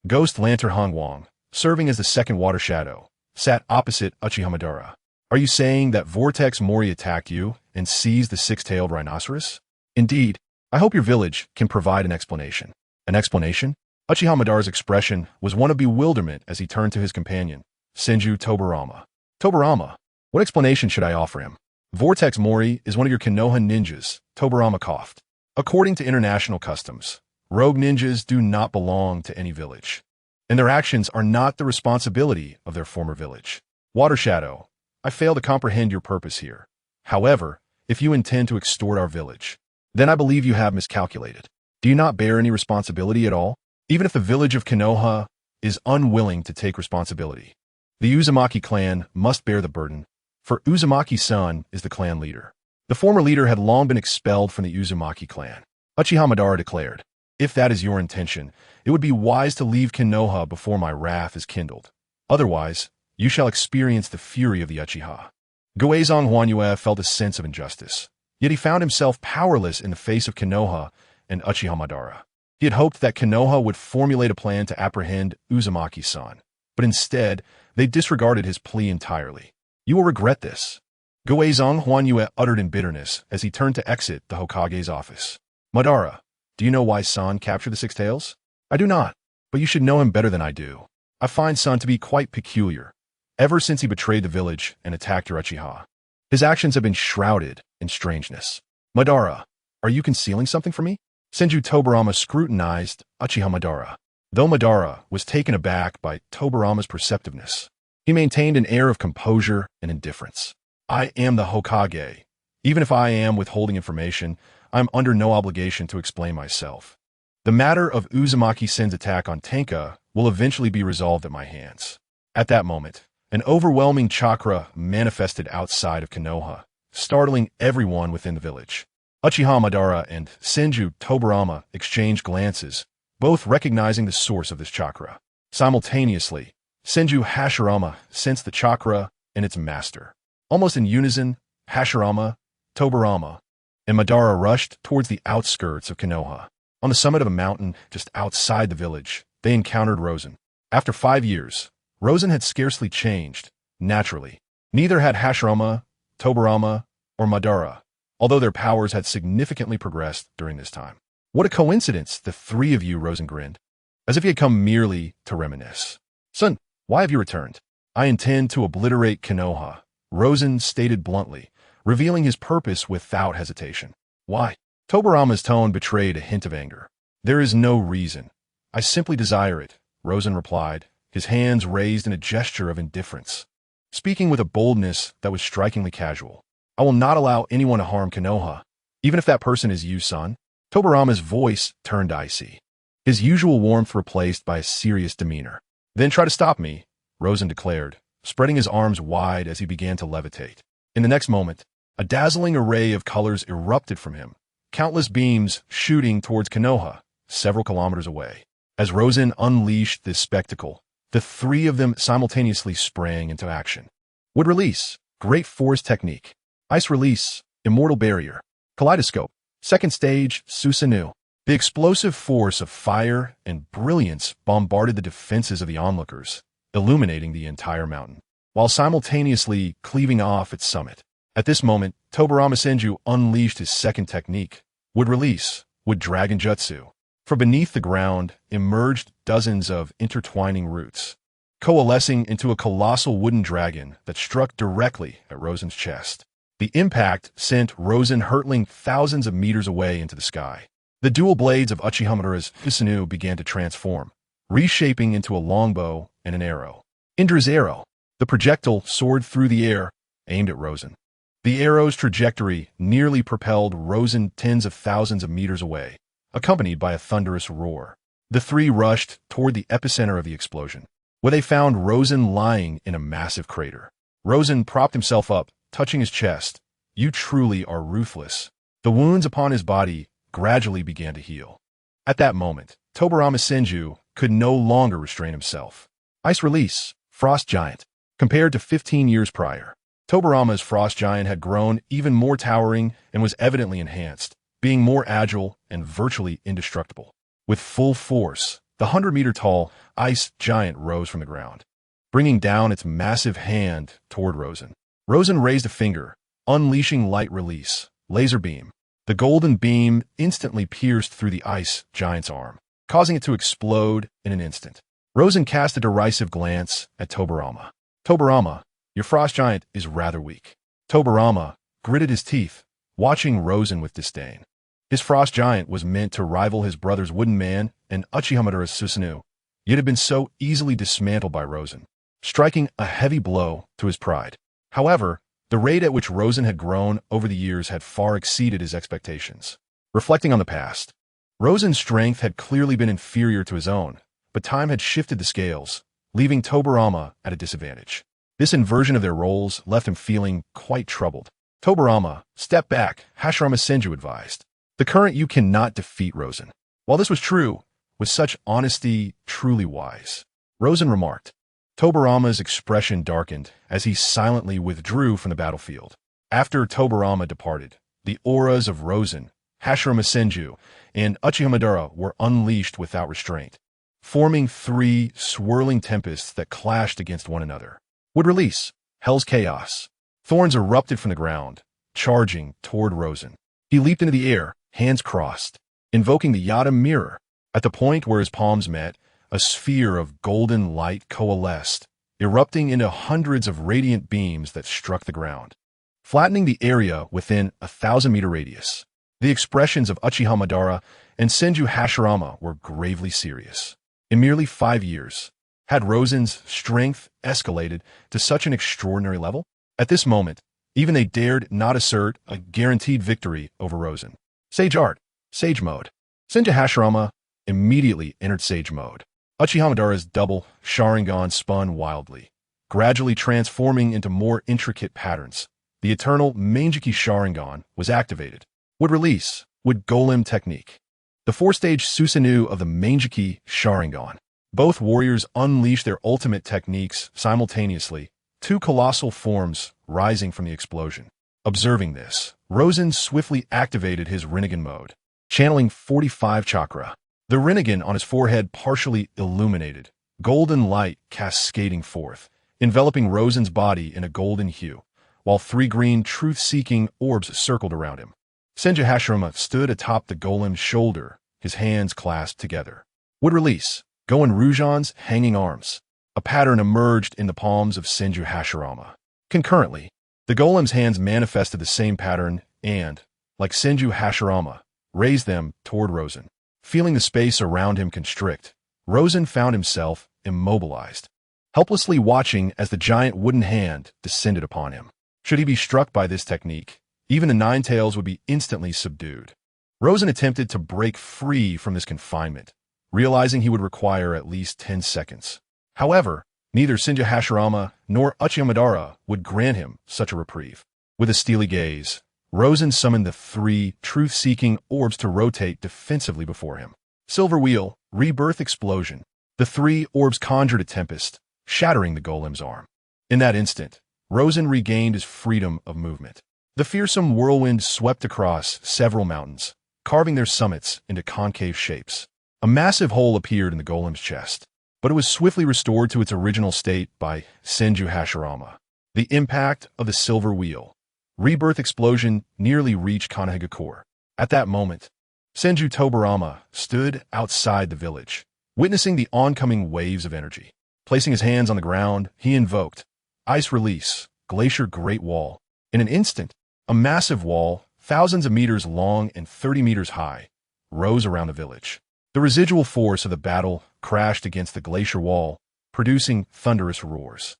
Ghost Lantern Hongwang, serving as the second water shadow, sat opposite Uchiha Madara. Are you saying that Vortex Mori attacked you and seized the six-tailed rhinoceros? Indeed, I hope your village can provide an explanation. An explanation? Uchiha Madara's expression was one of bewilderment as he turned to his companion, Senju Tobarama. Tobarama, what explanation should I offer him? Vortex Mori is one of your Konoha ninjas, Tobarama coughed. According to international customs, rogue ninjas do not belong to any village, and their actions are not the responsibility of their former village. Water Shadow, I fail to comprehend your purpose here. However, if you intend to extort our village, then I believe you have miscalculated. Do you not bear any responsibility at all? Even if the village of Konoha is unwilling to take responsibility, the Uzumaki clan must bear the burden, for Uzumaki's son is the clan leader. The former leader had long been expelled from the Uzumaki clan. Uchiha Madara declared, if that is your intention, it would be wise to leave Konoha before my wrath is kindled. Otherwise, you shall experience the fury of the Uchiha. Goezong Huanyue felt a sense of injustice. Yet he found himself powerless in the face of Konoha and Uchiha Madara. He had hoped that Konoha would formulate a plan to apprehend Uzumaki-san, but instead, they disregarded his plea entirely. "You will regret this," Goeizong Huanyue uttered in bitterness as he turned to exit the Hokage's office. "Madara, do you know why San captured the Six Tails?" "I do not, but you should know him better than I do. I find San to be quite peculiar, ever since he betrayed the village and attacked your Uchiha. His actions have been shrouded in strangeness." "Madara, are you concealing something from me?" Senju Tobarama scrutinized Uchiha Madara. Though Madara was taken aback by Tobarama's perceptiveness, he maintained an air of composure and indifference. "I am the Hokage. Even if I am withholding information, I am under no obligation to explain myself. The matter of Uzumaki-sen's attack on Tenka will eventually be resolved at my hands." At that moment, an overwhelming chakra manifested outside of Konoha, startling everyone within the village. Uchiha Madara and Senju Tobarama exchanged glances, both recognizing the source of this chakra. Simultaneously, Senju Hashirama sensed the chakra and its master. Almost in unison, Hashirama, Tobarama, and Madara rushed towards the outskirts of Konoha. On the summit of a mountain just outside the village, they encountered Rosen. After 5 years, Rosen had scarcely changed, naturally. Neither had Hashirama, Tobarama, or Madara, although their powers had significantly progressed during this time. "What a coincidence, the three of you," Rosen grinned, as if he had come merely to reminisce. "Son, why have you returned?" "I intend to obliterate Konoha," Rosen stated bluntly, revealing his purpose without hesitation. "Why?" Tobarama's tone betrayed a hint of anger. "There is no reason. I simply desire it," Rosen replied, his hands raised in a gesture of indifference, speaking with a boldness that was strikingly casual. "I will not allow anyone to harm Konoha, even if that person is you, son." Tobarama's voice turned icy, his usual warmth replaced by a serious demeanor. "Then try to stop me," Rosen declared, spreading his arms wide as he began to levitate. In the next moment, a dazzling array of colors erupted from him, countless beams shooting towards Konoha, several kilometers away. As Rosen unleashed this spectacle, the three of them simultaneously sprang into action. Wood release, great force technique. Ice release, immortal barrier. Kaleidoscope, second stage, Susanoo. The explosive force of fire and brilliance bombarded the defenses of the onlookers, illuminating the entire mountain, while simultaneously cleaving off its summit. At this moment, Tobarama Senju unleashed his second technique, Wood Release, Wood Dragon Jutsu. From beneath the ground emerged dozens of intertwining roots, coalescing into a colossal wooden dragon that struck directly at Rosen's chest. The impact sent Rosen hurtling thousands of meters away into the sky. The dual blades of Uchiha Madara's Susanoo began to transform, reshaping into a longbow and an arrow. Indra's arrow. The projectile soared through the air, aimed at Rosen. The arrow's trajectory nearly propelled Rosen tens of thousands of meters away, accompanied by a thunderous roar. The three rushed toward the epicenter of the explosion, where they found Rosen lying in a massive crater. Rosen propped himself up, touching his chest. "You truly are ruthless." The wounds upon his body gradually began to heal. At that moment, Tobarama Senju could no longer restrain himself. Ice release, Frost Giant. Compared to 15 years prior, Tobarama's Frost Giant had grown even more towering and was evidently enhanced, being more agile and virtually indestructible. With full force, the 100-meter-tall Ice Giant rose from the ground, bringing down its massive hand toward Rosen. Rosen raised a finger, unleashing light release, laser beam. The golden beam instantly pierced through the Ice Giant's arm, causing it to explode in an instant. Rosen cast a derisive glance at Tobarama. "Tobarama, your Frost Giant is rather weak." Tobarama gritted his teeth, watching Rosen with disdain. His Frost Giant was meant to rival his brother's Wooden Man and Uchiha Madara's Susanoo, yet had been so easily dismantled by Rosen, striking a heavy blow to his pride. However, the rate at which Rosen had grown over the years had far exceeded his expectations. Reflecting on the past, Rosen's strength had clearly been inferior to his own, but time had shifted the scales, leaving Tobarama at a disadvantage. This inversion of their roles left him feeling quite troubled. "Tobarama, step back," Hashirama Senju advised. "The current you cannot defeat Rosen." While this was true, was such honesty truly wise? Rosen remarked. Tobarama's expression darkened as he silently withdrew from the battlefield. After Tobarama departed, the auras of Rosen, Hashirama Senju, and Uchiha Madara were unleashed without restraint, forming three swirling tempests that clashed against one another. Would release Hell's Chaos. Thorns erupted from the ground, charging toward Rosen. He leaped into the air, hands crossed, invoking the Yada Mirror. At the point where his palms met, a sphere of golden light coalesced, erupting into hundreds of radiant beams that struck the ground, flattening the area within a 1,000-meter radius. The expressions of Uchiha Madara and Senju Hashirama were gravely serious. In merely 5 years, had Rosen's strength escalated to such an extraordinary level? At this moment, even they dared not assert a guaranteed victory over Rosen. Sage Art, Sage Mode. Senju Hashirama immediately entered Sage Mode. Uchiha Madara's double Sharingan spun wildly, gradually transforming into more intricate patterns. The eternal Mangeki Sharingan was activated. Would release, would Golem Technique. The 4-stage Susanoo of the Mangeki Sharingan. Both warriors unleashed their ultimate techniques simultaneously, two colossal forms rising from the explosion. Observing this, Rosen swiftly activated his Rinnegan mode, channeling 45 chakra. The Rinnegan on his forehead partially illuminated, golden light cascading forth, enveloping Rosen's body in a golden hue, while 3 green truth-seeking orbs circled around him. Senju Hashirama stood atop the golem's shoulder, his hands clasped together. Would release, Goen Rujan's hanging arms. A pattern emerged in the palms of Senju Hashirama. Concurrently, the golem's hands manifested the same pattern and, like Senju Hashirama, raised them toward Rosen. Feeling the space around him constrict, Rosen found himself immobilized, helplessly watching as the giant wooden hand descended upon him. Should he be struck by this technique, even the Nine Tails would be instantly subdued. Rosen attempted to break free from this confinement, realizing he would require at least 10 seconds. However, neither Senju Hashirama nor Uchiha Madara would grant him such a reprieve. With a steely gaze, Rosen summoned the 3 truth-seeking orbs to rotate defensively before him. Silver Wheel, Rebirth Explosion. The 3 orbs conjured a tempest, shattering the golem's arm. In that instant, Rosen regained his freedom of movement. The fearsome whirlwind swept across several mountains, carving their summits into concave shapes. A massive hole appeared in the golem's chest, but it was swiftly restored to its original state by Senju Hashirama. The impact of the Silver Wheel, Rebirth Explosion, nearly reached Kanehagakure. At that moment, Senju Tobarama stood outside the village, witnessing the oncoming waves of energy. Placing his hands on the ground, he invoked Ice Release, Glacier Great Wall. In an instant, a massive wall, thousands of meters long and 30 meters high, rose around the village. The residual force of the battle crashed against the glacier wall, producing thunderous roars.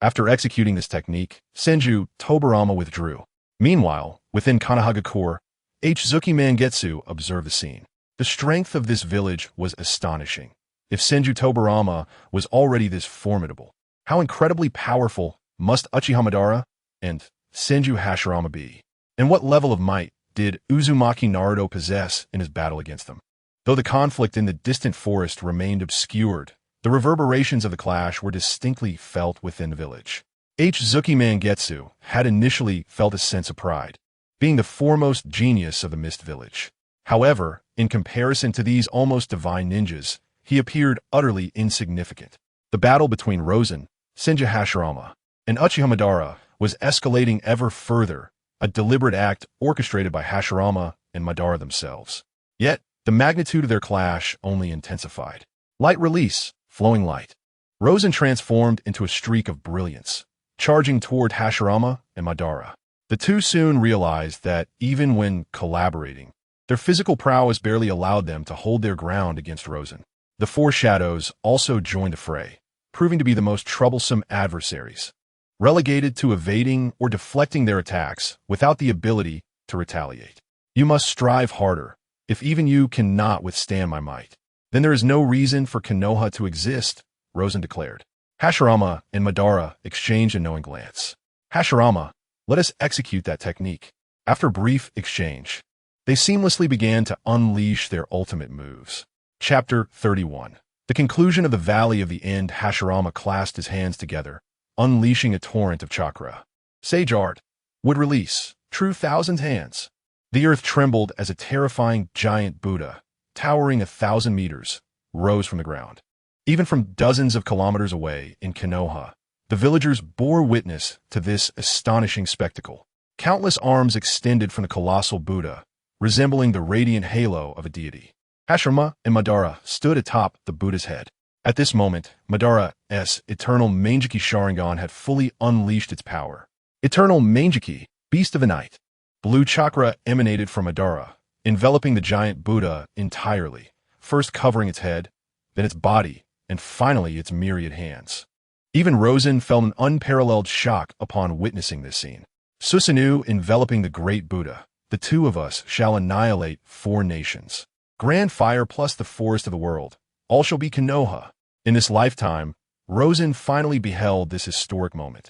After executing this technique, Senju Tobarama withdrew. Meanwhile, within Kanehagakure, Zuki Mangetsu observed the scene. The strength of this village was astonishing. If Senju Tobarama was already this formidable, how incredibly powerful must Uchiha Madara and Senju Hashirama be? And what level of might did Uzumaki Naruto possess in his battle against them? Though the conflict in the distant forest remained obscured, the reverberations of the clash were distinctly felt within the village. Zuki Mangetsu had initially felt a sense of pride, being the foremost genius of the Mist Village. However, in comparison to these almost divine ninjas, he appeared utterly insignificant. The battle between Rosen, Senju Hashirama, and Uchiha Madara was escalating ever further, a deliberate act orchestrated by Hashirama and Madara themselves. Yet, the magnitude of their clash only intensified. Light Release, Flowing Light. Rosen transformed into a streak of brilliance, charging toward Hashirama and Madara. The two soon realized that, even when collaborating, their physical prowess barely allowed them to hold their ground against Rosen. The 4 shadows also joined the fray, proving to be the most troublesome adversaries, relegated to evading or deflecting their attacks without the ability to retaliate. You must strive harder. If even you cannot withstand my might, then there is no reason for Konoha to exist, Rosen declared. Hashirama and Madara exchanged a knowing glance. Hashirama, let us execute that technique. After a brief exchange, they seamlessly began to unleash their ultimate moves. Chapter 31. The conclusion of the Valley of the End. Hashirama clasped his hands together, unleashing a torrent of chakra. Sage Art would release True Thousand Hands. The earth trembled as a terrifying giant Buddha, towering 1,000 meters, rose from the ground. Even from dozens of kilometers away in Konoha, the villagers bore witness to this astonishing spectacle. Countless arms extended from the colossal Buddha, resembling the radiant halo of a deity. Hashirama and Madara stood atop the Buddha's head. At this moment, Madara's eternal Mangeki Sharingan had fully unleashed its power. Eternal Mangeki, Beast of the Night. Blue chakra emanated from Madara, enveloping the giant Buddha entirely, first covering its head, then its body, and finally its myriad hands. Even Rosen felt an unparalleled shock upon witnessing this scene. Susanoo enveloping the great Buddha. The two of us shall annihilate 4 nations. Grand fire plus the forest of the world. All shall be Konoha. In this lifetime, Rosen finally beheld this historic moment.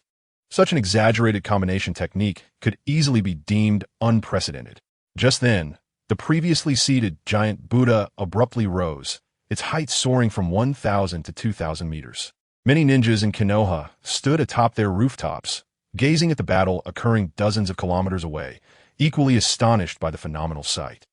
Such an exaggerated combination technique could easily be deemed unprecedented. Just then, the previously seated giant Buddha abruptly rose, its height soaring from 1,000 to 2,000 meters. Many ninjas in Konoha stood atop their rooftops, gazing at the battle occurring dozens of kilometers away, equally astonished by the phenomenal sight.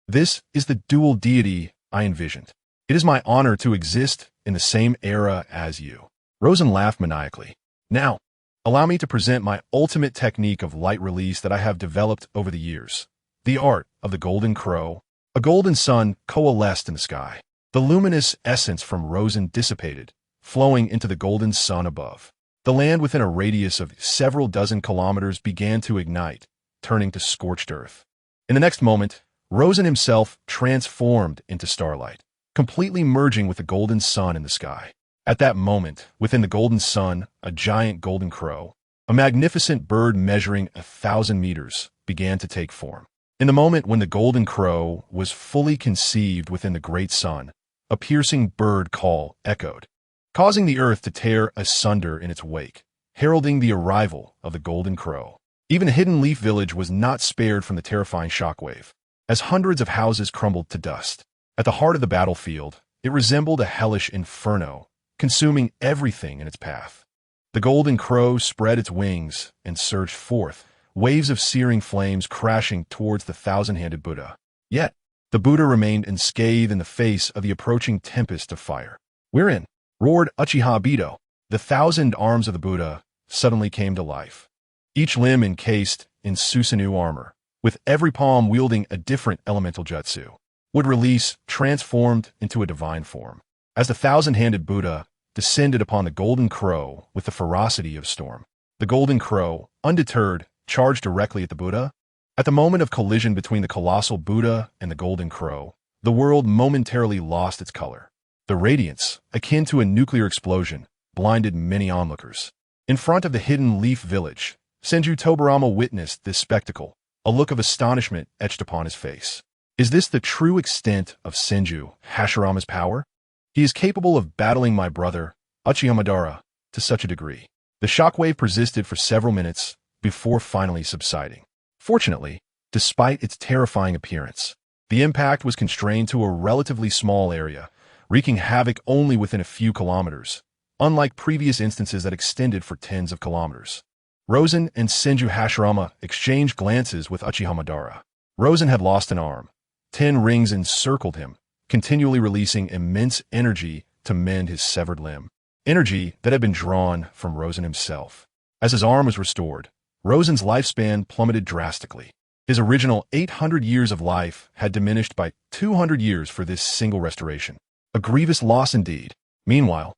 This is the dual deity I envisioned. It is my honor to exist in the same era as you. Rosen laughed maniacally. Now, allow me to present my ultimate technique of light release that I have developed over the years. The art of the golden crow. A golden sun coalesced in the sky. The luminous essence from Rosen dissipated, flowing into the golden sun above. The land within a radius of several dozen kilometers began to ignite, turning to scorched earth. In the next moment, Rosen himself transformed into starlight, completely merging with the golden sun in the sky. At that moment, within the golden sun, a giant golden crow, a magnificent bird measuring 1,000 meters, began to take form. In the moment when the golden crow was fully conceived within the great sun, a piercing bird call echoed, causing the earth to tear asunder in its wake, heralding the arrival of the golden crow. Even the Hidden Leaf Village was not spared from the terrifying shockwave. As hundreds of houses crumbled to dust, at the heart of the battlefield, it resembled a hellish inferno, consuming everything in its path. The golden crow spread its wings and surged forth, waves of searing flames crashing towards the 1,000-handed Buddha. Yet, the Buddha remained unscathed in the face of the approaching tempest of fire. "We're in!" roared Uchiha Obito. The 1,000 arms of the Buddha suddenly came to life, each limb encased in Susanoo armor, with every palm wielding a different elemental jutsu. Would release transformed into a divine form. As the 1,000-handed Buddha descended upon the golden crow with the ferocity of storm, the golden crow, undeterred, charged directly at the Buddha. At the moment of collision between the colossal Buddha and the golden crow, the world momentarily lost its color. The radiance, akin to a nuclear explosion, blinded many onlookers. In front of the Hidden Leaf Village, Senju Tobarama witnessed this spectacle, a look of astonishment etched upon his face. Is this the true extent of Senju Hashirama's power? He is capable of battling my brother, Uchiha Madara, to such a degree. The shockwave persisted for several minutes before finally subsiding. Fortunately, despite its terrifying appearance, the impact was constrained to a relatively small area, wreaking havoc only within a few kilometers, unlike previous instances that extended for tens of kilometers. Rosen and Senju Hashirama exchanged glances with Uchiha Madara. Rosen had lost an arm. 10 rings encircled him, continually releasing immense energy to mend his severed limb. Energy that had been drawn from Rosen himself. As his arm was restored, Rosen's lifespan plummeted drastically. His original 800 years of life had diminished by 200 years for this single restoration. A grievous loss indeed. Meanwhile,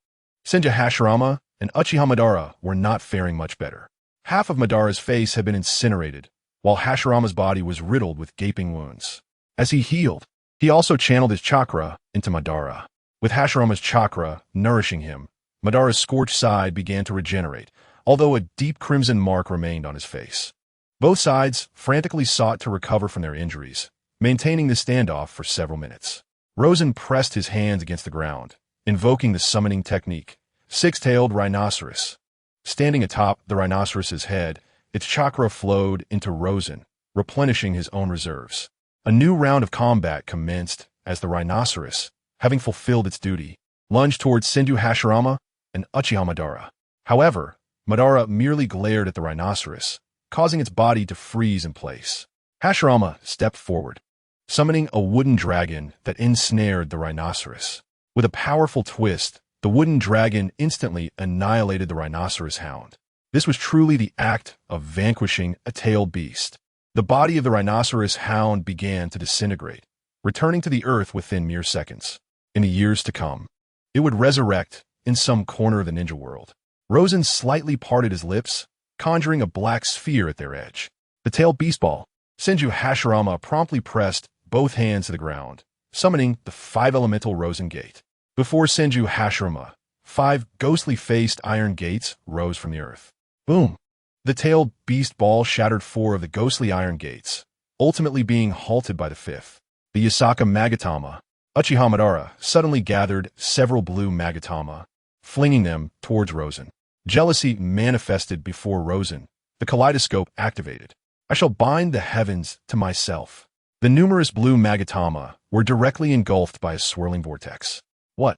Senju Hashirama and Uchiha Madara were not faring much better. Half of Madara's face had been incinerated, while Hashirama's body was riddled with gaping wounds. As he healed, he also channeled his chakra into Madara. With Hashirama's chakra nourishing him, Madara's scorched side began to regenerate, although a deep crimson mark remained on his face. Both sides frantically sought to recover from their injuries, maintaining the standoff for several minutes. Rosen pressed his hands against the ground, invoking the summoning technique, Six-Tailed Rhinoceros. Standing atop the rhinoceros's head, its chakra flowed into Rosen, replenishing his own reserves. A new round of combat commenced as the rhinoceros, having fulfilled its duty, lunged towards Senju Hashirama and Uchiha Madara. However, Madara merely glared at the rhinoceros, causing its body to freeze in place. Hashirama stepped forward, summoning a wooden dragon that ensnared the rhinoceros. With a powerful twist, the wooden dragon instantly annihilated the rhinoceros hound. This was truly the act of vanquishing a tailed beast. The body of the rhinoceros hound began to disintegrate, returning to the earth within mere seconds. In the years to come, it would resurrect in some corner of the ninja world. Rosen slightly parted his lips, conjuring a black sphere at their edge. The tailed beast ball. Senju Hashirama promptly pressed both hands to the ground, summoning the 5-elemental Rosen Gate. Before Senju Hashirama, 5 ghostly-faced iron gates rose from the earth. Boom! The tailed beast ball shattered 4 of the ghostly iron gates, ultimately being halted by the 5th. The Yasaka Magatama, Uchiha Madara, suddenly gathered several blue Magatama, flinging them towards Rosen. Jealousy manifested before Rosen. The kaleidoscope activated. I shall bind the heavens to myself. The numerous blue Magatama were directly engulfed by a swirling vortex. What?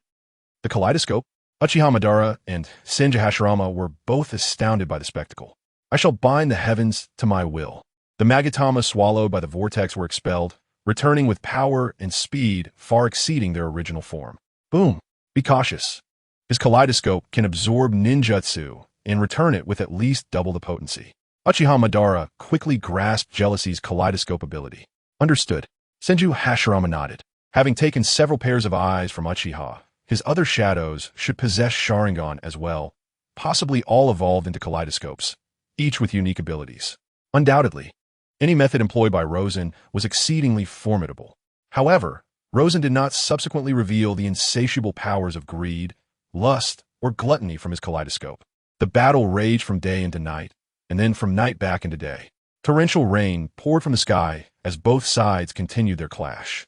The kaleidoscope? Uchiha Madara and Senju Hashirama were both astounded by the spectacle. I shall bind the heavens to my will. The Magatama swallowed by the vortex were expelled, returning with power and speed far exceeding their original form. Boom! Be cautious. His kaleidoscope can absorb ninjutsu and return it with at least double the potency. Uchiha Madara quickly grasped Jealousy's kaleidoscope ability. Understood. Senju Hashirama nodded. Having taken several pairs of eyes from Uchiha, his other shadows should possess Sharingan as well, possibly all evolved into kaleidoscopes, each with unique abilities. Undoubtedly, any method employed by Rosen was exceedingly formidable. However, Rosen did not subsequently reveal the insatiable powers of greed, lust, or gluttony from his kaleidoscope. The battle raged from day into night, and then from night back into day. Torrential rain poured from the sky as both sides continued their clash.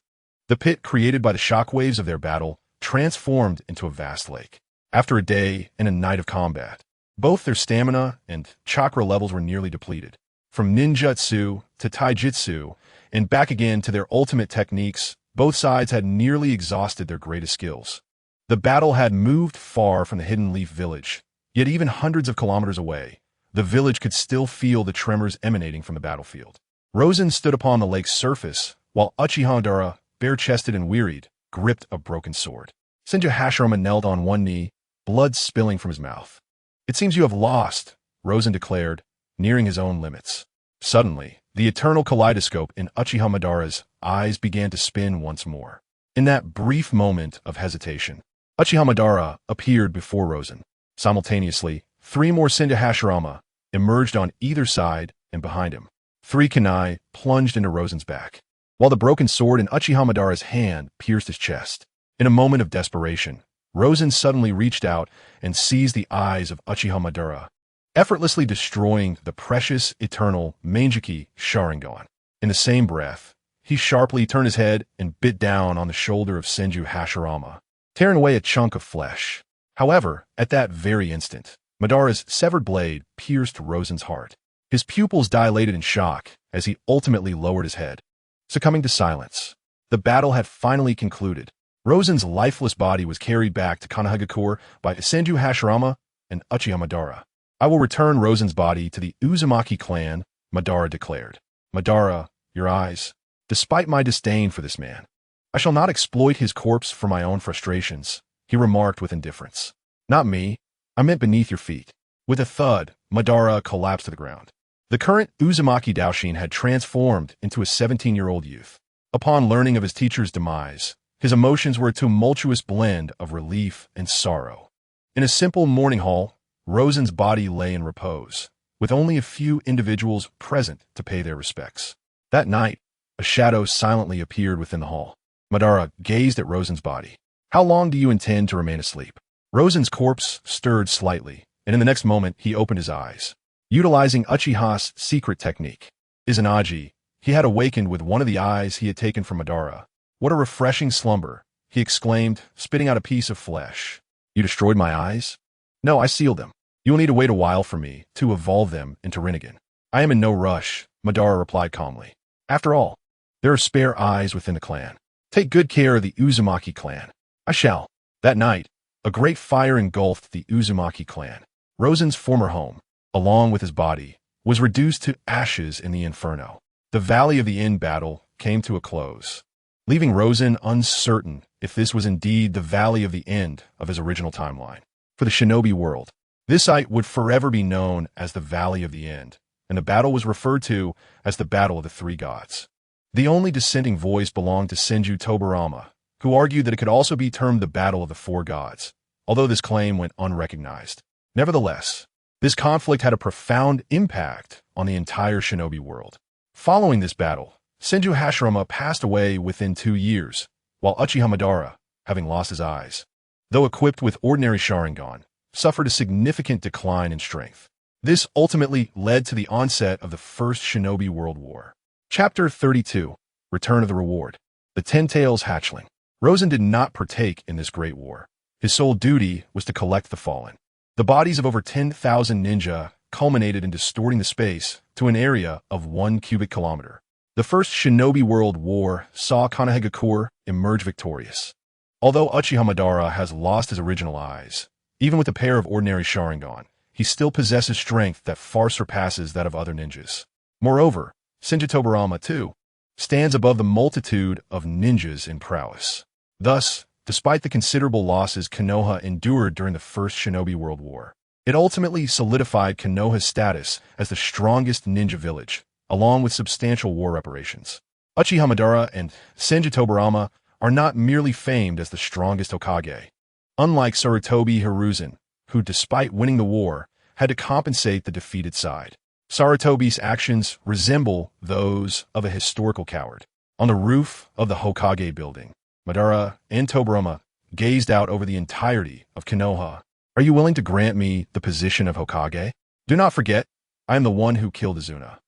The pit created by the shockwaves of their battle transformed into a vast lake. After a day and a night of combat, both their stamina and chakra levels were nearly depleted. From ninjutsu to taijutsu, and back again to their ultimate techniques, both sides had nearly exhausted their greatest skills. The battle had moved far from the Hidden Leaf village, yet even hundreds of kilometers away, the village could still feel the tremors emanating from the battlefield. Rosen stood upon the lake's surface, while Uchiha Madara, bare-chested and wearied, gripped a broken sword. Senju Hashirama knelt on one knee, blood spilling from his mouth. It seems you have lost, Rosen declared, nearing his own limits. Suddenly, the eternal kaleidoscope in Uchiha Madara's eyes began to spin once more. In that brief moment of hesitation, Uchiha Madara appeared before Rosen. Simultaneously, 3 more Senju Hashirama emerged on either side and behind him. 3 kunai plunged into Rosen's back, while the broken sword in Uchiha Madara's hand pierced his chest. In a moment of desperation, Rosen suddenly reached out and seized the eyes of Uchiha Madara, effortlessly destroying the precious, eternal Mangeki Sharingan. In the same breath, he sharply turned his head and bit down on the shoulder of Senju Hashirama, tearing away a chunk of flesh. However, at that very instant, Madara's severed blade pierced Rosen's heart. His pupils dilated in shock as he ultimately lowered his head, succumbing to silence. The battle had finally concluded. Rosen's lifeless body was carried back to Konohagakure by Senju Hashirama and Uchiha Madara. I will return Rosen's body to the Uzumaki clan, Madara declared. Madara, your eyes. Despite my disdain for this man, I shall not exploit his corpse for my own frustrations, he remarked with indifference. Not me. I meant beneath your feet. With a thud, Madara collapsed to the ground. The current Uzumaki Daoshin had transformed into a 17-year-old youth. Upon learning of his teacher's demise, his emotions were a tumultuous blend of relief and sorrow. In a simple mourning hall, Rosen's body lay in repose, with only a few individuals present to pay their respects. That night, a shadow silently appeared within the hall. Madara gazed at Rosen's body. How long do you intend to remain asleep? Rosen's corpse stirred slightly, and in the next moment he opened his eyes. Utilizing Uchiha's secret technique, Izanagi, he had awakened with one of the eyes he had taken from Madara. What a refreshing slumber, he exclaimed, spitting out a piece of flesh. You destroyed my eyes? No, I sealed them. You will need to wait a while for me to evolve them into Rinnegan. I am in no rush, Madara replied calmly. After all, there are spare eyes within the clan. Take good care of the Uzumaki clan. I shall. That night, a great fire engulfed the Uzumaki clan. Rosen's former home, along with his body, was reduced to ashes in the inferno. The the Valley of the End battle came to a close, leaving Rosen uncertain if this was indeed the Valley of the End of his original timeline. For the shinobi world, this site would forever be known as the Valley of the End, and the battle was referred to as the Battle of the Three Gods. The only dissenting voice belonged to Senju Tobarama, who argued that it could also be termed the Battle of the Four Gods, although this claim went unrecognized. Nevertheless, this conflict had a profound impact on the entire shinobi world. Following this battle, Senju Hashirama passed away within 2 years, while Uchiha Madara, having lost his eyes, though equipped with ordinary Sharingan, suffered a significant decline in strength. This ultimately led to the onset of the First Shinobi World War. Chapter 32, Return of the Reward. The Ten Tails Hatchling. Rosen did not partake in this great war. His sole duty was to collect the fallen. The bodies of over 10,000 ninja culminated in distorting the space to an area of 1 cubic kilometer. The First Shinobi World War saw Konohagakure emerge victorious. Although Uchiha Madara has lost his original eyes, even with a pair of ordinary Sharingan, he still possesses strength that far surpasses that of other ninjas. Moreover, Senju Tobarama, too, stands above the multitude of ninjas in prowess. Thus, despite the considerable losses Konoha endured during the First Shinobi World War, it ultimately solidified Konoha's status as the strongest ninja village, along with substantial war reparations. Uchiha Madara and Senju Tobarama are not merely famed as the strongest Hokage. Unlike Sarutobi Hiruzen, who despite winning the war, had to compensate the defeated side. Sarutobi's actions resemble those of a historical coward. On the roof of the Hokage building, Madara and Tobarama gazed out over the entirety of Konoha. Are you willing to grant me the position of Hokage? Do not forget, I am the one who killed Izuna.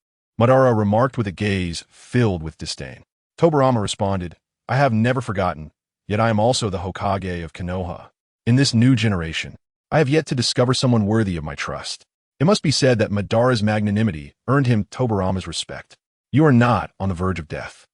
Madara remarked with a gaze filled with disdain. Tobarama responded, I have never forgotten, yet I am also the Hokage of Konoha. In this new generation, I have yet to discover someone worthy of my trust. It must be said that Madara's magnanimity earned him Tobarama's respect. You are not on the verge of death.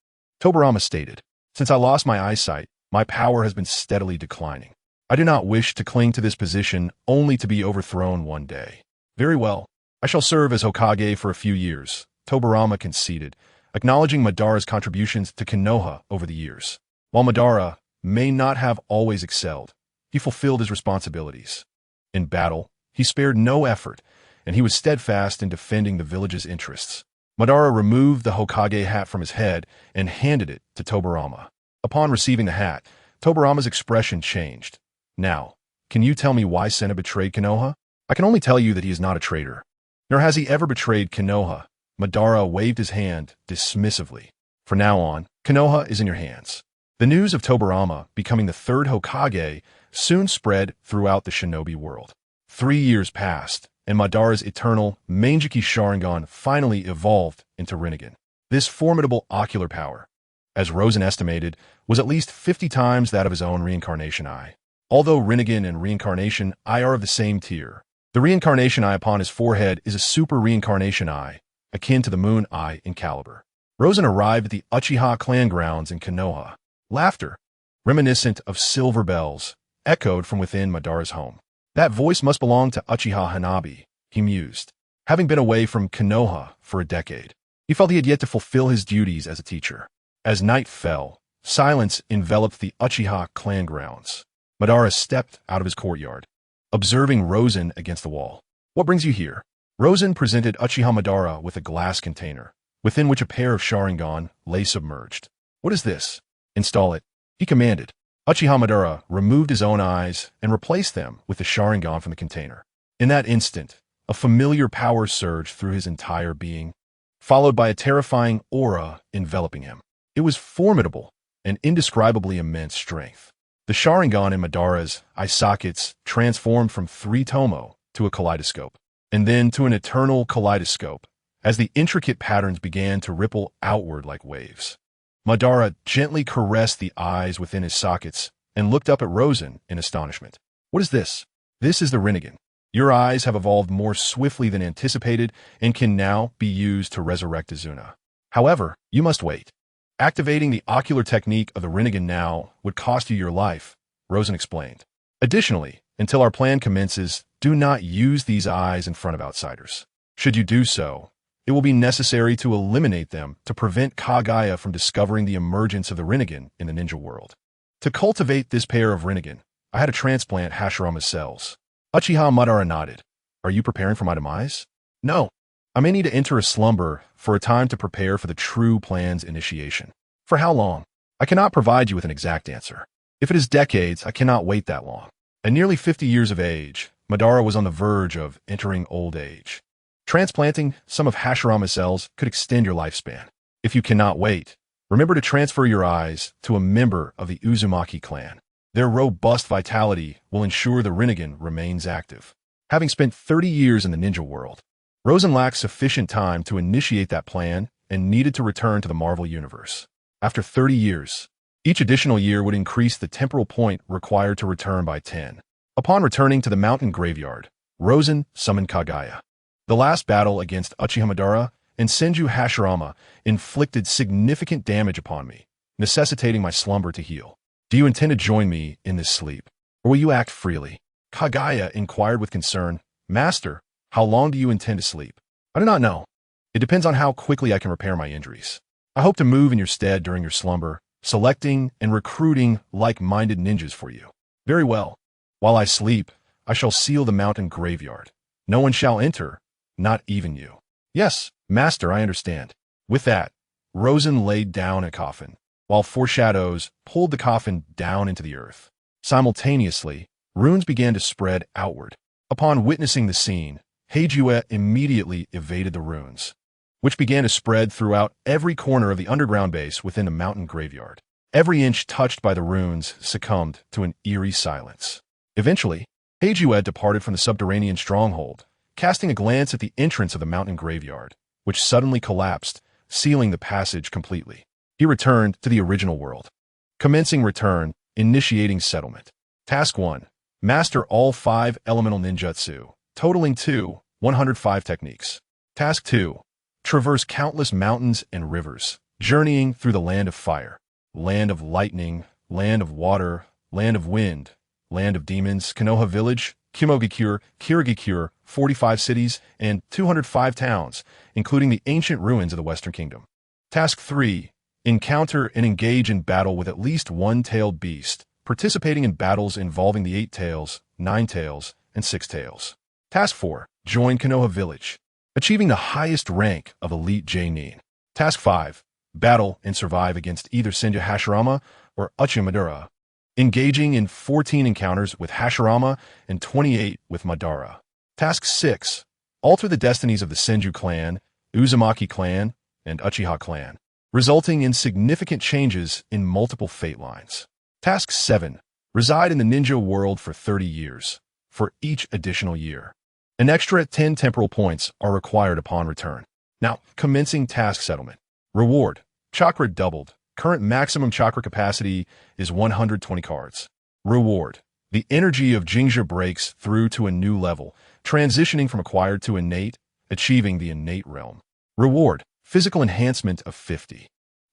Tobarama stated, since I lost my eyesight, my power has been steadily declining. I do not wish to cling to this position only to be overthrown one day. Very well, I shall serve as Hokage for a few years, Tobarama conceded, acknowledging Madara's contributions to Konoha over the years. While Madara may not have always excelled, he fulfilled his responsibilities. In battle, he spared no effort, and he was steadfast in defending the village's interests. Madara removed the Hokage hat from his head and handed it to Tobarama. Upon receiving the hat, Tobarama's expression changed. Now, can you tell me why Senna betrayed Konoha? I can only tell you that he is not a traitor. Nor has he ever betrayed Konoha. Madara waved his hand dismissively. From now on, Konoha is in your hands. The news of Tobarama becoming the third Hokage soon spread throughout the shinobi world. 3 years passed, and Madara's eternal Mangeki Sharingan finally evolved into Rinnegan. This formidable ocular power, as Rosen estimated, was at least 50 times that of his own reincarnation eye. Although Rinnegan and reincarnation eye are of the same tier, the reincarnation eye upon his forehead is a super reincarnation eye, akin to the moon eye in caliber. Rosen arrived at the Uchiha clan grounds in Konoha. Laughter, reminiscent of silver bells, echoed from within Madara's home. That voice must belong to Uchiha Hanabi, he mused. Having been away from Konoha for a decade, he felt he had yet to fulfill his duties as a teacher. As night fell, silence enveloped the Uchiha clan grounds. Madara stepped out of his courtyard, observing Rosen against the wall. What brings you here? Rosen presented Uchiha Madara with a glass container, within which a pair of Sharingan lay submerged. What is this? Install it, he commanded. Uchiha Madara removed his own eyes and replaced them with the Sharingan from the container. In that instant, a familiar power surged through his entire being, followed by a terrifying aura enveloping him. It was formidable and indescribably immense strength. The Sharingan in Madara's eye sockets transformed from 3 tomo to a kaleidoscope, and then to an eternal kaleidoscope, as the intricate patterns began to ripple outward like waves. Madara gently caressed the eyes within his sockets and looked up at Rosen in astonishment. What is this? This is the Rinnegan. Your eyes have evolved more swiftly than anticipated and can now be used to resurrect Izuna. However, you must wait. Activating the ocular technique of the Rinnegan now would cost you your life, Rosen explained. Additionally, until our plan commences, do not use these eyes in front of outsiders. Should you do so, It will be necessary to eliminate them to prevent Kagaya from discovering the emergence of the Rinnegan in the ninja world. To cultivate this pair of Rinnegan, I had to transplant Hashirama's cells. Uchiha Madara nodded. Are you preparing for my demise? No. I may need to enter a slumber for a time to prepare for the true plan's initiation. For how long? I cannot provide you with an exact answer. If it is decades, I cannot wait that long. At nearly 50 years of age, Madara was on the verge of entering old age. Transplanting some of Hashirama's cells could extend your lifespan. If you cannot wait, remember to transfer your eyes to a member of the Uzumaki clan. Their robust vitality will ensure the Rinnegan remains active. Having spent 30 years in the ninja world, Rosen lacked sufficient time to initiate that plan and needed to return to the Marvel Universe. After 30 years, each additional year would increase the temporal point required to return by 10. Upon returning to the mountain graveyard, Rosen summoned Kagaya. The last battle against Uchiha Madara and Senju Hashirama inflicted significant damage upon me, necessitating my slumber to heal. Do you intend to join me in this sleep, or will you act freely? Kagaya inquired with concern. Master, how long do you intend to sleep? I do not know. It depends on how quickly I can repair my injuries. I hope to move in your stead during your slumber, selecting and recruiting like-minded ninjas for you. Very well. While I sleep, I shall seal the mountain graveyard. No one shall enter, not even you. Yes, master, I understand. With that, Rosen laid down a coffin, while four shadows pulled the coffin down into the earth. Simultaneously, runes began to spread outward. Upon witnessing the scene, Heijue immediately evaded the runes, which began to spread throughout every corner of the underground base within the mountain graveyard. Every inch touched by the runes succumbed to an eerie silence. Eventually, Heijue departed from the subterranean stronghold, casting a glance at the entrance of the mountain graveyard, which suddenly collapsed, sealing the passage completely. He returned to the original world. Commencing return, initiating settlement. Task 1. Master all 5 elemental ninjutsu, totaling 105 techniques. Task 2. Traverse countless mountains and rivers, journeying through the land of fire, land of lightning, land of water, land of wind, land of demons, Konoha village, Kimogakure, Kirigakure, 45 cities, and 205 towns, including the ancient ruins of the Western Kingdom. Task 3. Encounter and engage in battle with at least one-tailed beast, participating in battles involving the 8 tails, 9 tails, and 6 tails. Task 4. Join Konoha village, achieving the highest rank of Elite J-Nin. Task 5. Battle and survive against either Senju Hashirama or Uchiha Madara, engaging in 14 encounters with Hashirama and 28 with Madara. Task 6. Alter the destinies of the Senju clan, Uzumaki clan, and Uchiha clan, resulting in significant changes in multiple fate lines. Task 7. Reside in the ninja world for 30 years, for each additional year. An extra 10 temporal points are required upon return. Now, commencing task settlement. Reward. Chakra doubled. Current maximum chakra capacity is 120 cards. Reward. The energy of Jinja breaks through to a new level, transitioning from acquired to innate, achieving the innate realm. Reward. Physical enhancement of 50.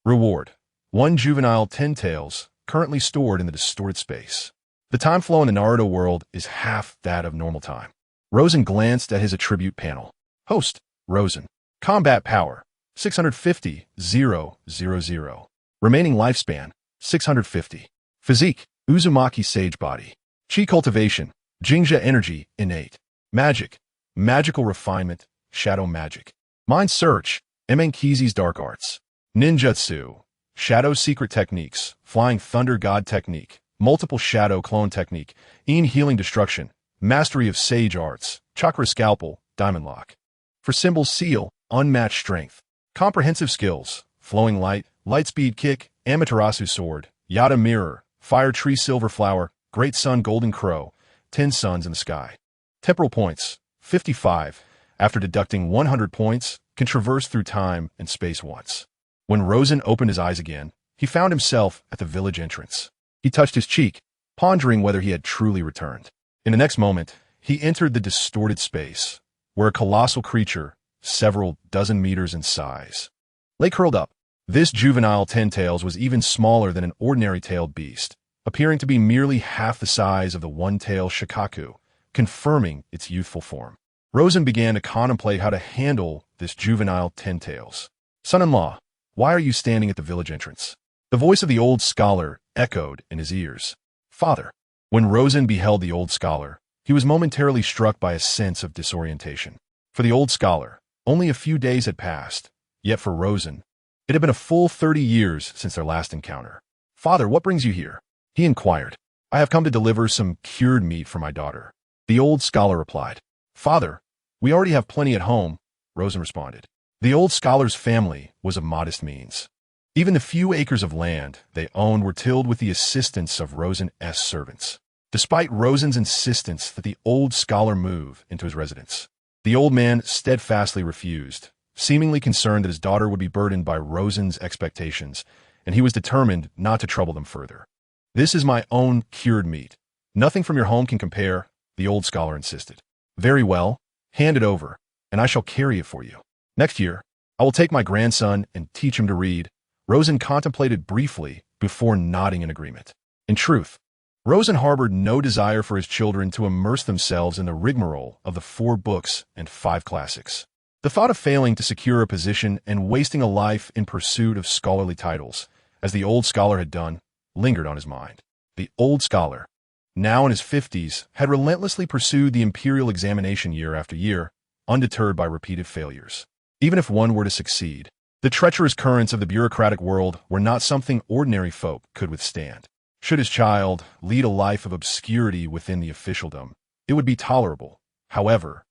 Reward. 1 juvenile 10 tails, currently stored in the distorted space. The time flow in the Naruto world is half that of normal time. Rosen glanced at his attribute panel. Host, Rosen. Combat power, 650, 000. Remaining lifespan, 650. Physique, Uzumaki Sage Body. Chi cultivation, Jinja energy, innate. Magic, magical refinement, shadow magic. Mind search, Emenkizi's dark arts. Ninjutsu, shadow secret techniques, flying thunder god technique, multiple shadow clone technique, Een healing destruction, mastery of sage arts, chakra scalpel, diamond lock. For symbol seal, unmatched strength. Comprehensive skills, flowing light, light speed kick, Amaterasu sword, Yada mirror, fire tree silver flower, great sun golden crow, 10 suns in the sky. Temporal points, 55. After deducting 100 points, can traverse through time and space once. When Rosen opened his eyes again, he found himself at the village entrance. He touched his cheek, pondering whether he had truly returned. In the next moment, he entered the distorted space, where a colossal creature, several dozen meters in size, lay curled up. This juvenile 10 tails was even smaller than an ordinary tailed beast, appearing to be merely half the size of the one-tailed Shikaku, confirming its youthful form. Rosen began to contemplate how to handle this juvenile 10 tales. Son-in-law, why are you standing at the village entrance? The voice of the old scholar echoed in his ears. Father. When Rosen beheld the old scholar, he was momentarily struck by a sense of disorientation. For the old scholar, only a few days had passed, yet for Rosen, it had been a full 30 years since their last encounter. Father, what brings you here? He inquired. I have come to deliver some cured meat for my daughter. The old scholar replied. Father, we already have plenty at home, Rosen responded. The old scholar's family was of modest means. Even the few acres of land they owned were tilled with the assistance of Rosen's servants. Despite Rosen's insistence that the old scholar move into his residence, the old man steadfastly refused, seemingly concerned that his daughter would be burdened by Rosen's expectations, and he was determined not to trouble them further. This is my own cured meat. Nothing from your home can compare, the old scholar insisted. Very well, hand it over, and I shall carry it for you. Next year, I will take my grandson and teach him to read. Rosen contemplated briefly before nodding in agreement. In truth, Rosen harbored no desire for his children to immerse themselves in the rigmarole of the 4 books and 5 classics. The thought of failing to secure a position and wasting a life in pursuit of scholarly titles, as the old scholar had done, lingered on his mind. The old scholar, now in his 50s, had relentlessly pursued the imperial examination year after year, undeterred by repeated failures. Even if one were to succeed, the treacherous currents of the bureaucratic world were not something ordinary folk could withstand. Should his child lead a life of obscurity within the officialdom, it would be tolerable. However,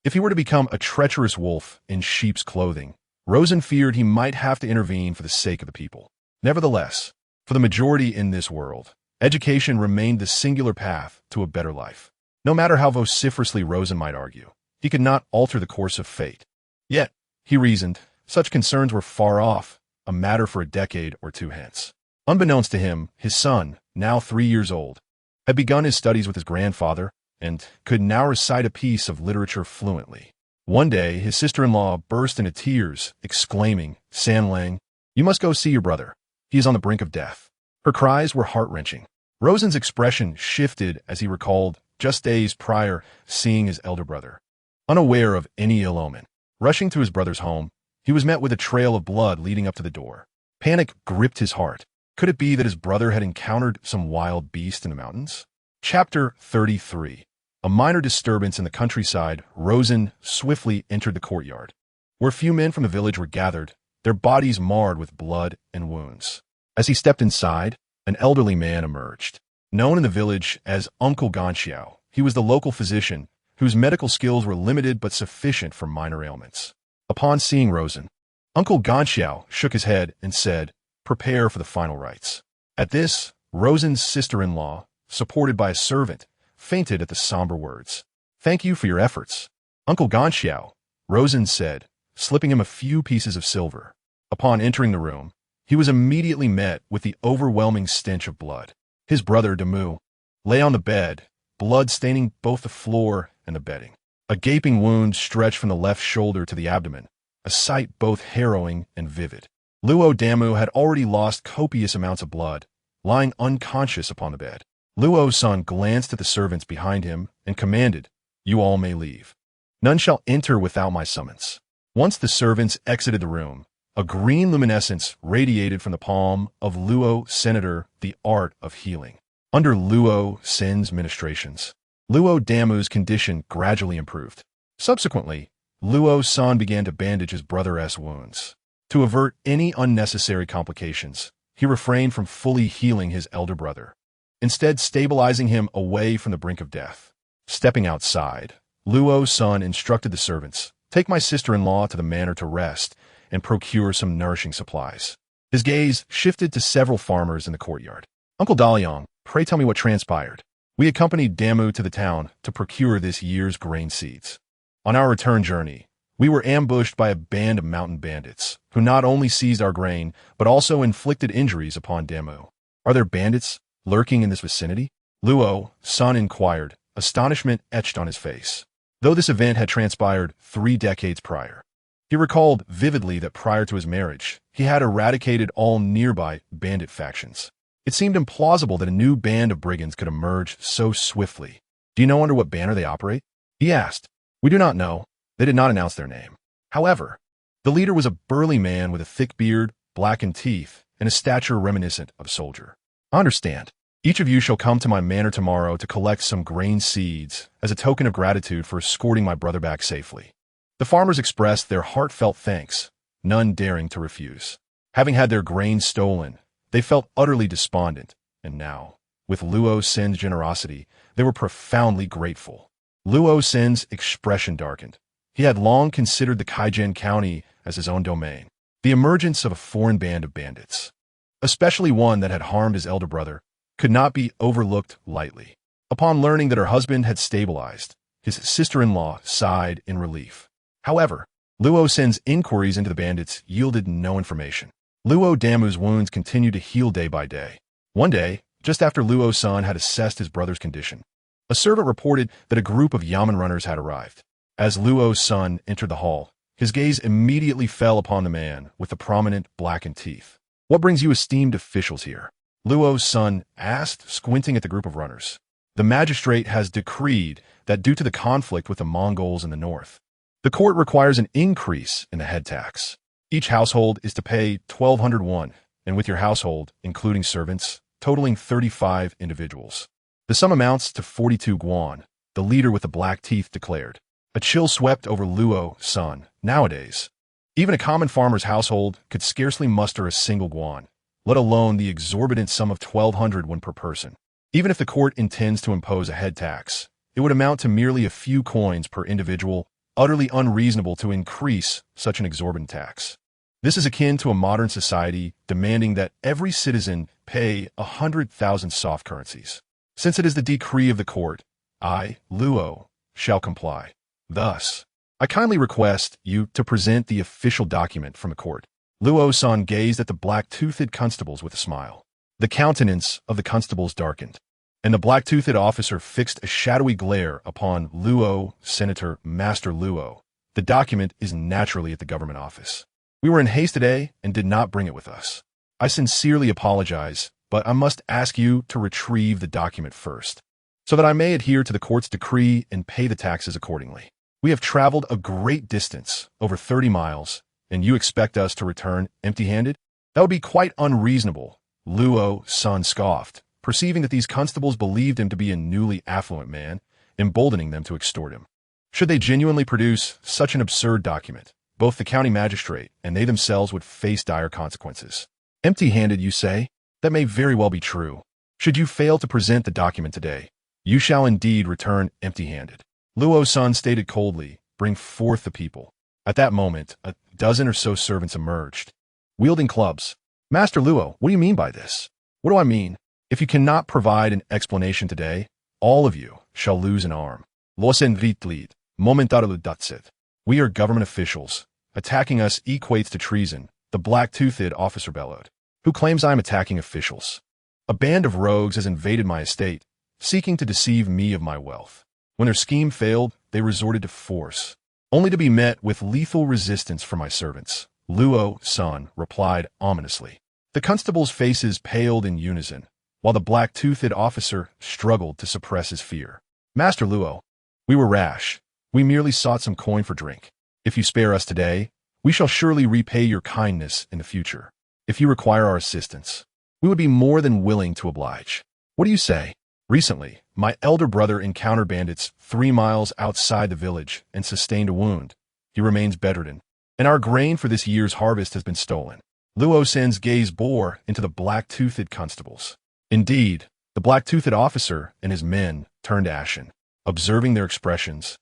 if he were to become a treacherous wolf in sheep's clothing, Rosen feared he might have to intervene for the sake of the people. Nevertheless, for the majority in this world, education remained the singular path to a better life. No matter how vociferously Rosen might argue, he could not alter the course of fate. Yet, he reasoned, such concerns were far off, a matter for a decade or 2 hence. Unbeknownst to him, his son, now 3 years old, had begun his studies with his grandfather and could now recite a piece of literature fluently. One day, his sister-in-law burst into tears, exclaiming, San Lang, you must go see your brother. He is on the brink of death. Her cries were heart-wrenching. Rosen's expression shifted as he recalled, just days prior, seeing his elder brother. Unaware of any ill omen, rushing to his brother's home, he was met with a trail of blood leading up to the door. Panic gripped his heart. Could it be that his brother had encountered some wild beast in the mountains? Chapter 33. A minor disturbance in the countryside, Rosen swiftly entered the courtyard, where few men from the village were gathered, their bodies marred with blood and wounds. As he stepped inside, an elderly man emerged. Known in the village as Uncle Ganxiao, he was the local physician, whose medical skills were limited but sufficient for minor ailments. Upon seeing Rosen, Uncle Ganxiao shook his head and said, prepare for the final rites. At this, Rosen's sister-in-law, supported by a servant, fainted at the somber words. Thank you for your efforts, Uncle Ganxiao, Rosen said, slipping him a few pieces of silver. Upon entering the room, he was immediately met with the overwhelming stench of blood. His brother, Demu, lay on the bed, blood staining both the floor and the bedding. A gaping wound stretched from the left shoulder to the abdomen, a sight both harrowing and vivid. Luo Damu had already lost copious amounts of blood, lying unconscious upon the bed. Luo Sen glanced at the servants behind him and commanded, you all may leave. None shall enter without my summons. Once the servants exited the room, a green luminescence radiated from the palm of Luo Senator, the art of healing. Under Luo Sen's ministrations, Luo Damu's condition gradually improved. Subsequently, Luo Sen began to bandage his brother's wounds. To avert any unnecessary complications, he refrained from fully healing his elder brother, instead stabilizing him away from the brink of death. Stepping outside, Luo Sen instructed the servants, take my sister-in-law to the manor to rest and procure some nourishing supplies. His gaze shifted to several farmers in the courtyard. Uncle Daliang, pray tell me what transpired. We accompanied Damu to the town to procure this year's grain seeds. On our return journey, we were ambushed by a band of mountain bandits, who not only seized our grain, but also inflicted injuries upon Damu. Are there bandits lurking in this vicinity? Luo Sen inquired, astonishment etched on his face. Though this event had transpired 3 decades prior, he recalled vividly that prior to his marriage, he had eradicated all nearby bandit factions. It seemed implausible that a new band of brigands could emerge so swiftly. Do you know under what banner they operate? He asked. We do not know. They did not announce their name. However, The leader was a burly man with a thick beard, blackened teeth, and a stature reminiscent of a soldier. I understand. Each of you shall come to my manor tomorrow to collect some grain seeds as a token of gratitude for escorting my brother back safely. The farmers expressed their heartfelt thanks, none daring to refuse. Having had their grain stolen, they felt utterly despondent, and now, with Luo Sen's generosity, they were profoundly grateful. Luo Sen's expression darkened. He had long considered the Kaijian County as his own domain. The emergence of a foreign band of bandits, especially one that had harmed his elder brother, could not be overlooked lightly. Upon learning that her husband had stabilized, his sister-in-law sighed in relief. However, Luo Sen's inquiries into the bandits yielded no information. Luo Damu's wounds continued to heal day by day. One day, just after Luo Sen had assessed his brother's condition, a servant reported that a group of yamen runners had arrived. As Luo Sen entered the hall, his gaze immediately fell upon the man with the prominent blackened teeth. "What brings you esteemed officials here?" Luo Sen asked, squinting at the group of runners. "The magistrate has decreed that due to the conflict with the Mongols in the north, the court requires an increase in the head tax. Each household is to pay 1,200 won, and with your household, including servants, totaling 35 individuals. The sum amounts to 42 guan," the leader with the black teeth declared. A chill swept over Luo Sen. Nowadays, even a common farmer's household could scarcely muster a single guan, let alone the exorbitant sum of 1,200 won per person. Even if the court intends to impose a head tax, it would amount to merely a few coins per individual, utterly unreasonable to increase such an exorbitant tax. This is akin to a modern society demanding that every citizen pay 100,000 soft currencies. Since it is the decree of the court, I, Luo, shall comply. Thus, I kindly request you to present the official document from the court. Luo Sen gazed at the black-toothed constables with a smile. The countenance of the constables darkened, and the black-toothed officer fixed a shadowy glare upon Luo, Senator Master Luo. "The document is naturally at the government office. We were in haste today and did not bring it with us. I sincerely apologize, but I must ask you to retrieve the document first, so that I may adhere to the court's decree and pay the taxes accordingly. We have traveled a great distance, over 30 miles, and you expect us to return empty-handed? That would be quite unreasonable," Luo Sen scoffed, perceiving that these constables believed him to be a newly affluent man, emboldening them to extort him. Should they genuinely produce such an absurd document, both the county magistrate and they themselves would face dire consequences. "Empty-handed, you say? That may very well be true. Should you fail to present the document today, you shall indeed return empty-handed." Luo Sen stated coldly, "Bring forth the people." At that moment, a dozen or so servants emerged, wielding clubs. "Master Luo, what do you mean by this?" "What do I mean? If you cannot provide an explanation today, all of you shall lose an arm. Luo Sen vitlead, momentaru datsit. We are government officials. Attacking us equates to treason," the black-toothed officer bellowed. "Who claims I am attacking officials? A band of rogues has invaded my estate, seeking to deceive me of my wealth. When their scheme failed, they resorted to force, only to be met with lethal resistance from my servants," Luo Sen replied ominously. The constables' faces paled in unison, while the black-toothed officer struggled to suppress his fear. "Master Luo, we were rash. We merely sought some coin for drink. If you spare us today, we shall surely repay your kindness in the future. If you require our assistance, we would be more than willing to oblige. What do you say? Recently, my elder brother encountered bandits 3 miles outside the village and sustained a wound. He remains bedridden, and our grain for this year's harvest has been stolen." Luo Sen's gaze bore into the black-toothed constables. Indeed, the black-toothed officer and his men turned ashen. Observing their expressions,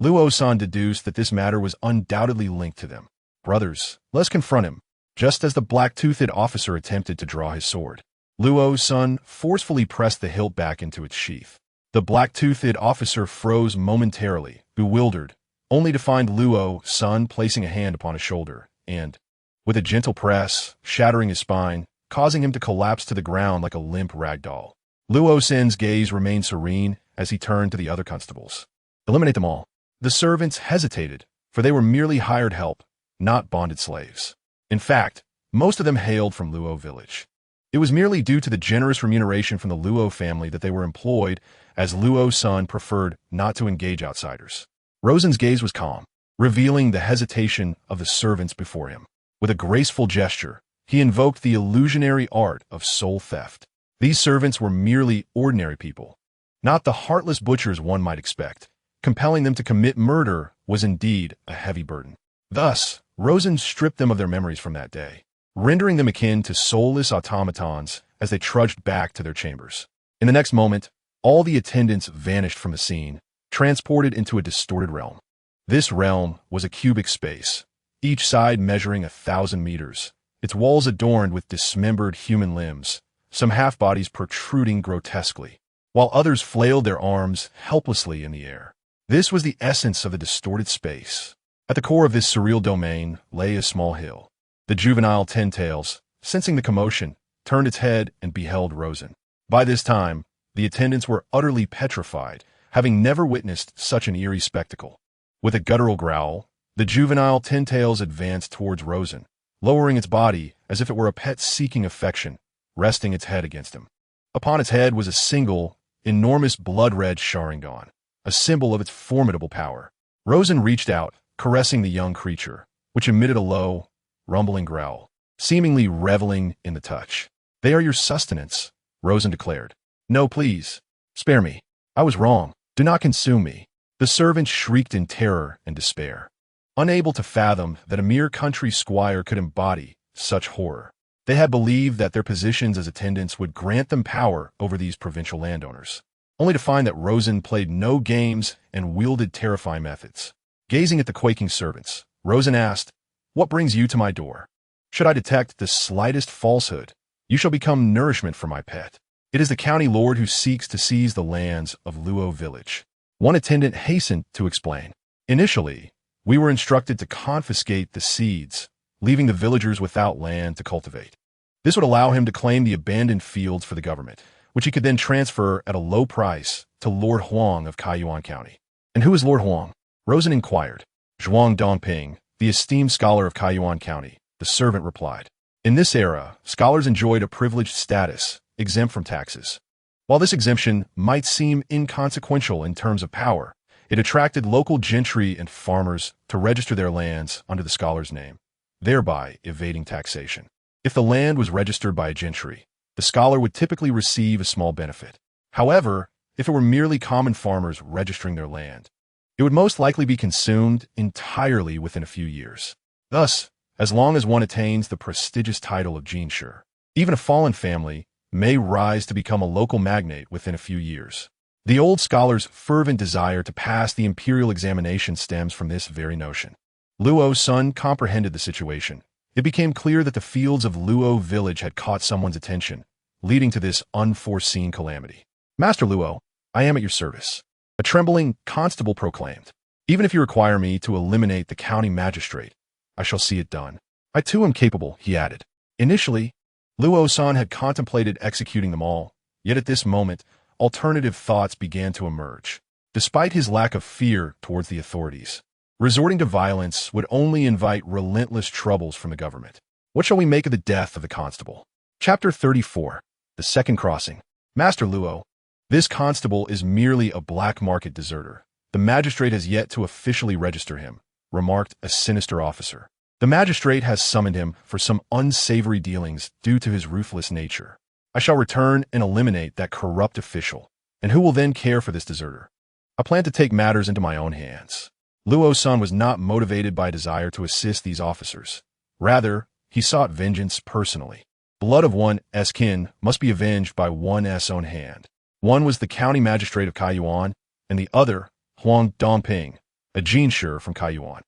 Luo Sen deduced that this matter was undoubtedly linked to them. "Brothers, let's confront him," just as the black-toothed officer attempted to draw his sword. Luo Sen forcefully pressed the hilt back into its sheath. The black-toothed officer froze momentarily, bewildered, only to find Luo Sen placing a hand upon his shoulder and, with a gentle press, shattering his spine, causing him to collapse to the ground like a limp rag doll. Luo Sen's gaze remained serene as he turned to the other constables. "Eliminate them all." The servants hesitated, for they were merely hired help, not bonded slaves. In fact, most of them hailed from Luo village. It was merely due to the generous remuneration from the Luo family that they were employed, as Luo Sen preferred not to engage outsiders. Rosen's gaze was calm. revealing the hesitation of the servants before him. With a graceful gesture, he invoked the illusionary art of soul theft. These servants were merely ordinary people, not the heartless butchers one might expect. Compelling them to commit murder was indeed a heavy burden. Thus, Rosen stripped them of their memories from that day, rendering them akin to soulless automatons as they trudged back to their chambers. In the next moment, all the attendants vanished from the scene, transported into a distorted realm. This realm was a cubic space, each side measuring 1,000 meters, its walls adorned with dismembered human limbs, some half-bodies protruding grotesquely, while others flailed their arms helplessly in the air. This was the essence of the distorted space. At the core of this surreal domain lay a small hill. The juvenile Ten Tails, sensing the commotion, turned its head and beheld Rosen. By this time, the attendants were utterly petrified, having never witnessed such an eerie spectacle. With a guttural growl, the juvenile Ten Tails advanced towards Rosen, lowering its body as if it were a pet seeking affection, resting its head against him. Upon its head was a single, enormous blood-red Sharingan, a symbol of its formidable power. Rosen reached out, caressing the young creature, which emitted a low, rumbling growl, seemingly reveling in the touch. "They are your sustenance," Rosen declared. "No, please. Spare me. I was wrong. Do not consume me." The servants shrieked in terror and despair, unable to fathom that a mere country squire could embody such horror. They had believed that their positions as attendants would grant them power over these provincial landowners, only to find that Rosen played no games and wielded terrifying methods. Gazing at the quaking servants, Rosen asked, "What brings you to my door? Should I detect the slightest falsehood, you shall become nourishment for my pet. It is the county lord who seeks to seize the lands of Luo village." One attendant hastened to explain. "Initially, we were instructed to confiscate the seeds, leaving the villagers without land to cultivate. This would allow him to claim the abandoned fields for the government, which he could then transfer at a low price to Lord Huang of Kaiyuan County." "And who is Lord Huang?" Rosen inquired. "Zhuang Dongping, the esteemed scholar of Kaiyuan County," the servant replied. In this era, scholars enjoyed a privileged status, exempt from taxes. While this exemption might seem inconsequential in terms of power, it attracted local gentry and farmers to register their lands under the scholar's name, thereby evading taxation. If the land was registered by a gentry, the scholar would typically receive a small benefit. However, if it were merely common farmers registering their land, it would most likely be consumed entirely within a few years. Thus, as long as one attains the prestigious title of Jinshi, even a fallen family may rise to become a local magnate within a few years. The old scholar's fervent desire to pass the imperial examination stems from this very notion. Luo Sen comprehended the situation. It became clear that the fields of Luo village had caught someone's attention, leading to this unforeseen calamity. "Master Luo, I am at your service," a trembling constable proclaimed. "Even if you require me to eliminate the county magistrate, I shall see it done. I too am capable," he added. Initially, Luo Sen had contemplated executing them all, yet at this moment, alternative thoughts began to emerge. Despite his lack of fear towards the authorities, resorting to violence would only invite relentless troubles from the government. What shall we make of the death of the constable? Chapter 34. The Second Crossing. "Master Luo, this constable is merely a black market deserter. The magistrate has yet to officially register him," remarked a sinister officer. "The magistrate has summoned him for some unsavory dealings due to his ruthless nature. I shall return and eliminate that corrupt official. And who will then care for this deserter? I plan to take matters into my own hands." Luo Sen was not motivated by a desire to assist these officers. Rather, he sought vengeance personally. Blood of one's kin must be avenged by one's own hand. One was the county magistrate of Kaiyuan, and the other, Huang Dongping, a Jinshi from Kaiyuan.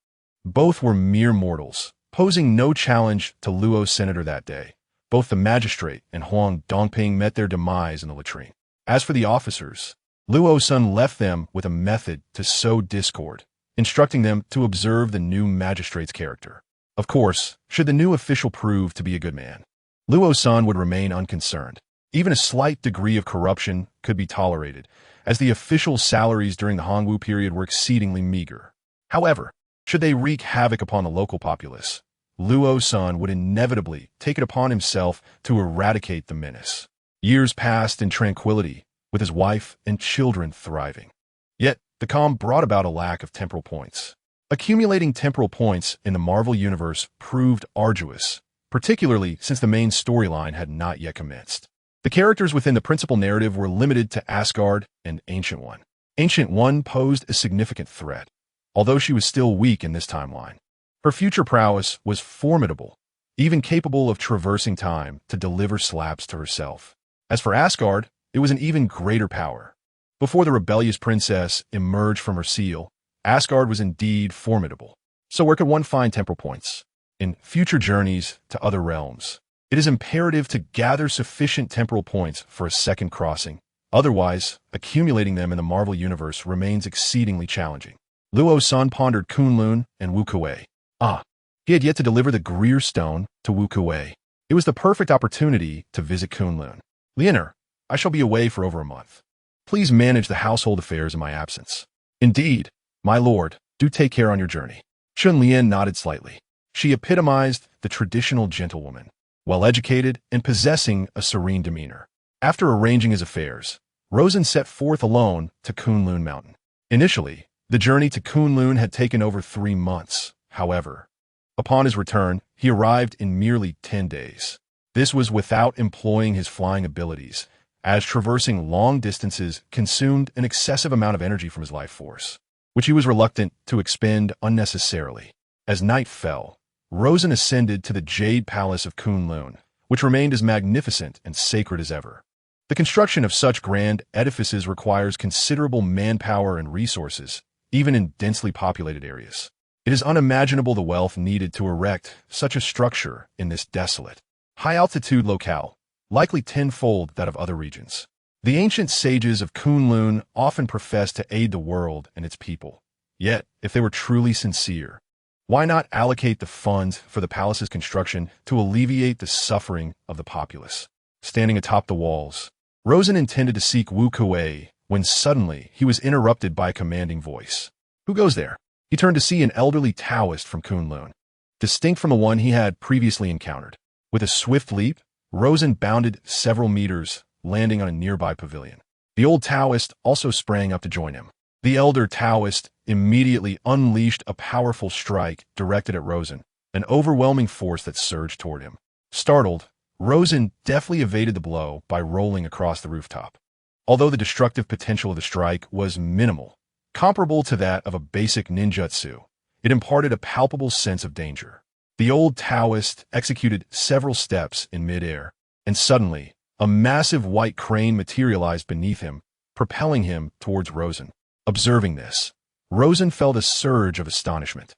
Both were mere mortals, posing no challenge to Luo's senator that day. Both the magistrate and Huang Dongping met their demise in the latrine. As for the officers, Luo Sen left them with a method to sow discord, instructing them to observe the new magistrate's character. Of course, should the new official prove to be a good man, Luo Sen would remain unconcerned. Even a slight degree of corruption could be tolerated, as the official salaries during the Hongwu period were exceedingly meager. However, should they wreak havoc upon the local populace, Luo Sen would inevitably take it upon himself to eradicate the menace. Years passed in tranquility, with his wife and children thriving. Yet, the calm brought about a lack of temporal points. Accumulating temporal points in the Marvel Universe proved arduous, particularly since the main storyline had not yet commenced. The characters within the principal narrative were limited to Asgard and Ancient One. Ancient One posed a significant threat, although she was still weak in this timeline. Her future prowess was formidable, even capable of traversing time to deliver slaps to herself. As for Asgard, it was an even greater power. Before the rebellious princess emerged from her seal, Asgard was indeed formidable. So where could one find temporal points? In future journeys to other realms, it is imperative to gather sufficient temporal points for a second crossing. Otherwise, accumulating them in the Marvel Universe remains exceedingly challenging. Luo Sen pondered Kunlun and Wu Kuei. He had yet to deliver the Greer Stone to Wu Kuei. It was the perfect opportunity to visit Kunlun. Lianer, I shall be away for over a month. Please manage the household affairs in my absence. Indeed, my lord, do take care on your journey. Chun Lian nodded slightly. She epitomized the traditional gentlewoman, well-educated and possessing a serene demeanor. After arranging his affairs, Rosen set forth alone to Kunlun Mountain. Initially, the journey to Kunlun had taken over 3 months. However, upon his return, he arrived in merely 10 days. This was without employing his flying abilities, as traversing long distances consumed an excessive amount of energy from his life force, which he was reluctant to expend unnecessarily. As night fell, Rosen ascended to the Jade Palace of Kunlun, which remained as magnificent and sacred as ever. The construction of such grand edifices requires considerable manpower and resources, even in densely populated areas. It is unimaginable the wealth needed to erect such a structure in this desolate, high-altitude locale, likely tenfold that of other regions. The ancient sages of Kunlun often professed to aid the world and its people. Yet, if they were truly sincere, why not allocate the funds for the palace's construction to alleviate the suffering of the populace? Standing atop the walls, Rosen intended to seek Wu Kuei when suddenly he was interrupted by a commanding voice. Who goes there? He turned to see an elderly Taoist from Kunlun, distinct from the one he had previously encountered. With a swift leap, Rosen bounded several meters, landing on a nearby pavilion. The old Taoist also sprang up to join him. The elder Taoist immediately unleashed a powerful strike directed at Rosen, an overwhelming force that surged toward him. Startled, Rosen deftly evaded the blow by rolling across the rooftop. Although the destructive potential of the strike was minimal, comparable to that of a basic ninjutsu, it imparted a palpable sense of danger. The old Taoist executed several steps in midair, and suddenly, a massive white crane materialized beneath him, propelling him towards Rosen. Observing this, Rosen felt a surge of astonishment.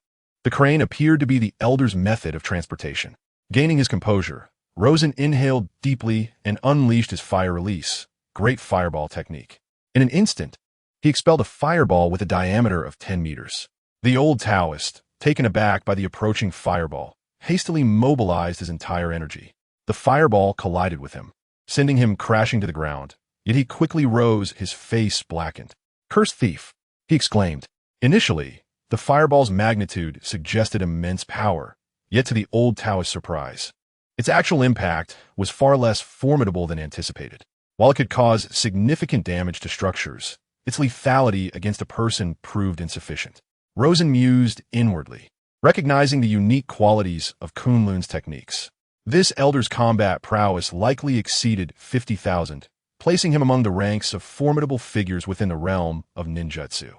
The crane appeared to be the elder's method of transportation. Gaining his composure, Rosen inhaled deeply and unleashed his fire release, great fireball technique. In an instant, he expelled a fireball with a diameter of 10 meters. The old Taoist, taken aback by the approaching fireball, hastily mobilized his entire energy. The fireball collided with him, sending him crashing to the ground, yet he quickly rose, his face blackened. "Cursed thief!" he exclaimed. Initially, the fireball's magnitude suggested immense power, yet to the old Taoist's surprise, its actual impact was far less formidable than anticipated. While it could cause significant damage to structures, its lethality against a person proved insufficient. Rosen mused inwardly, recognizing the unique qualities of Kunlun's techniques. This elder's combat prowess likely exceeded 50,000, placing him among the ranks of formidable figures within the realm of ninjutsu.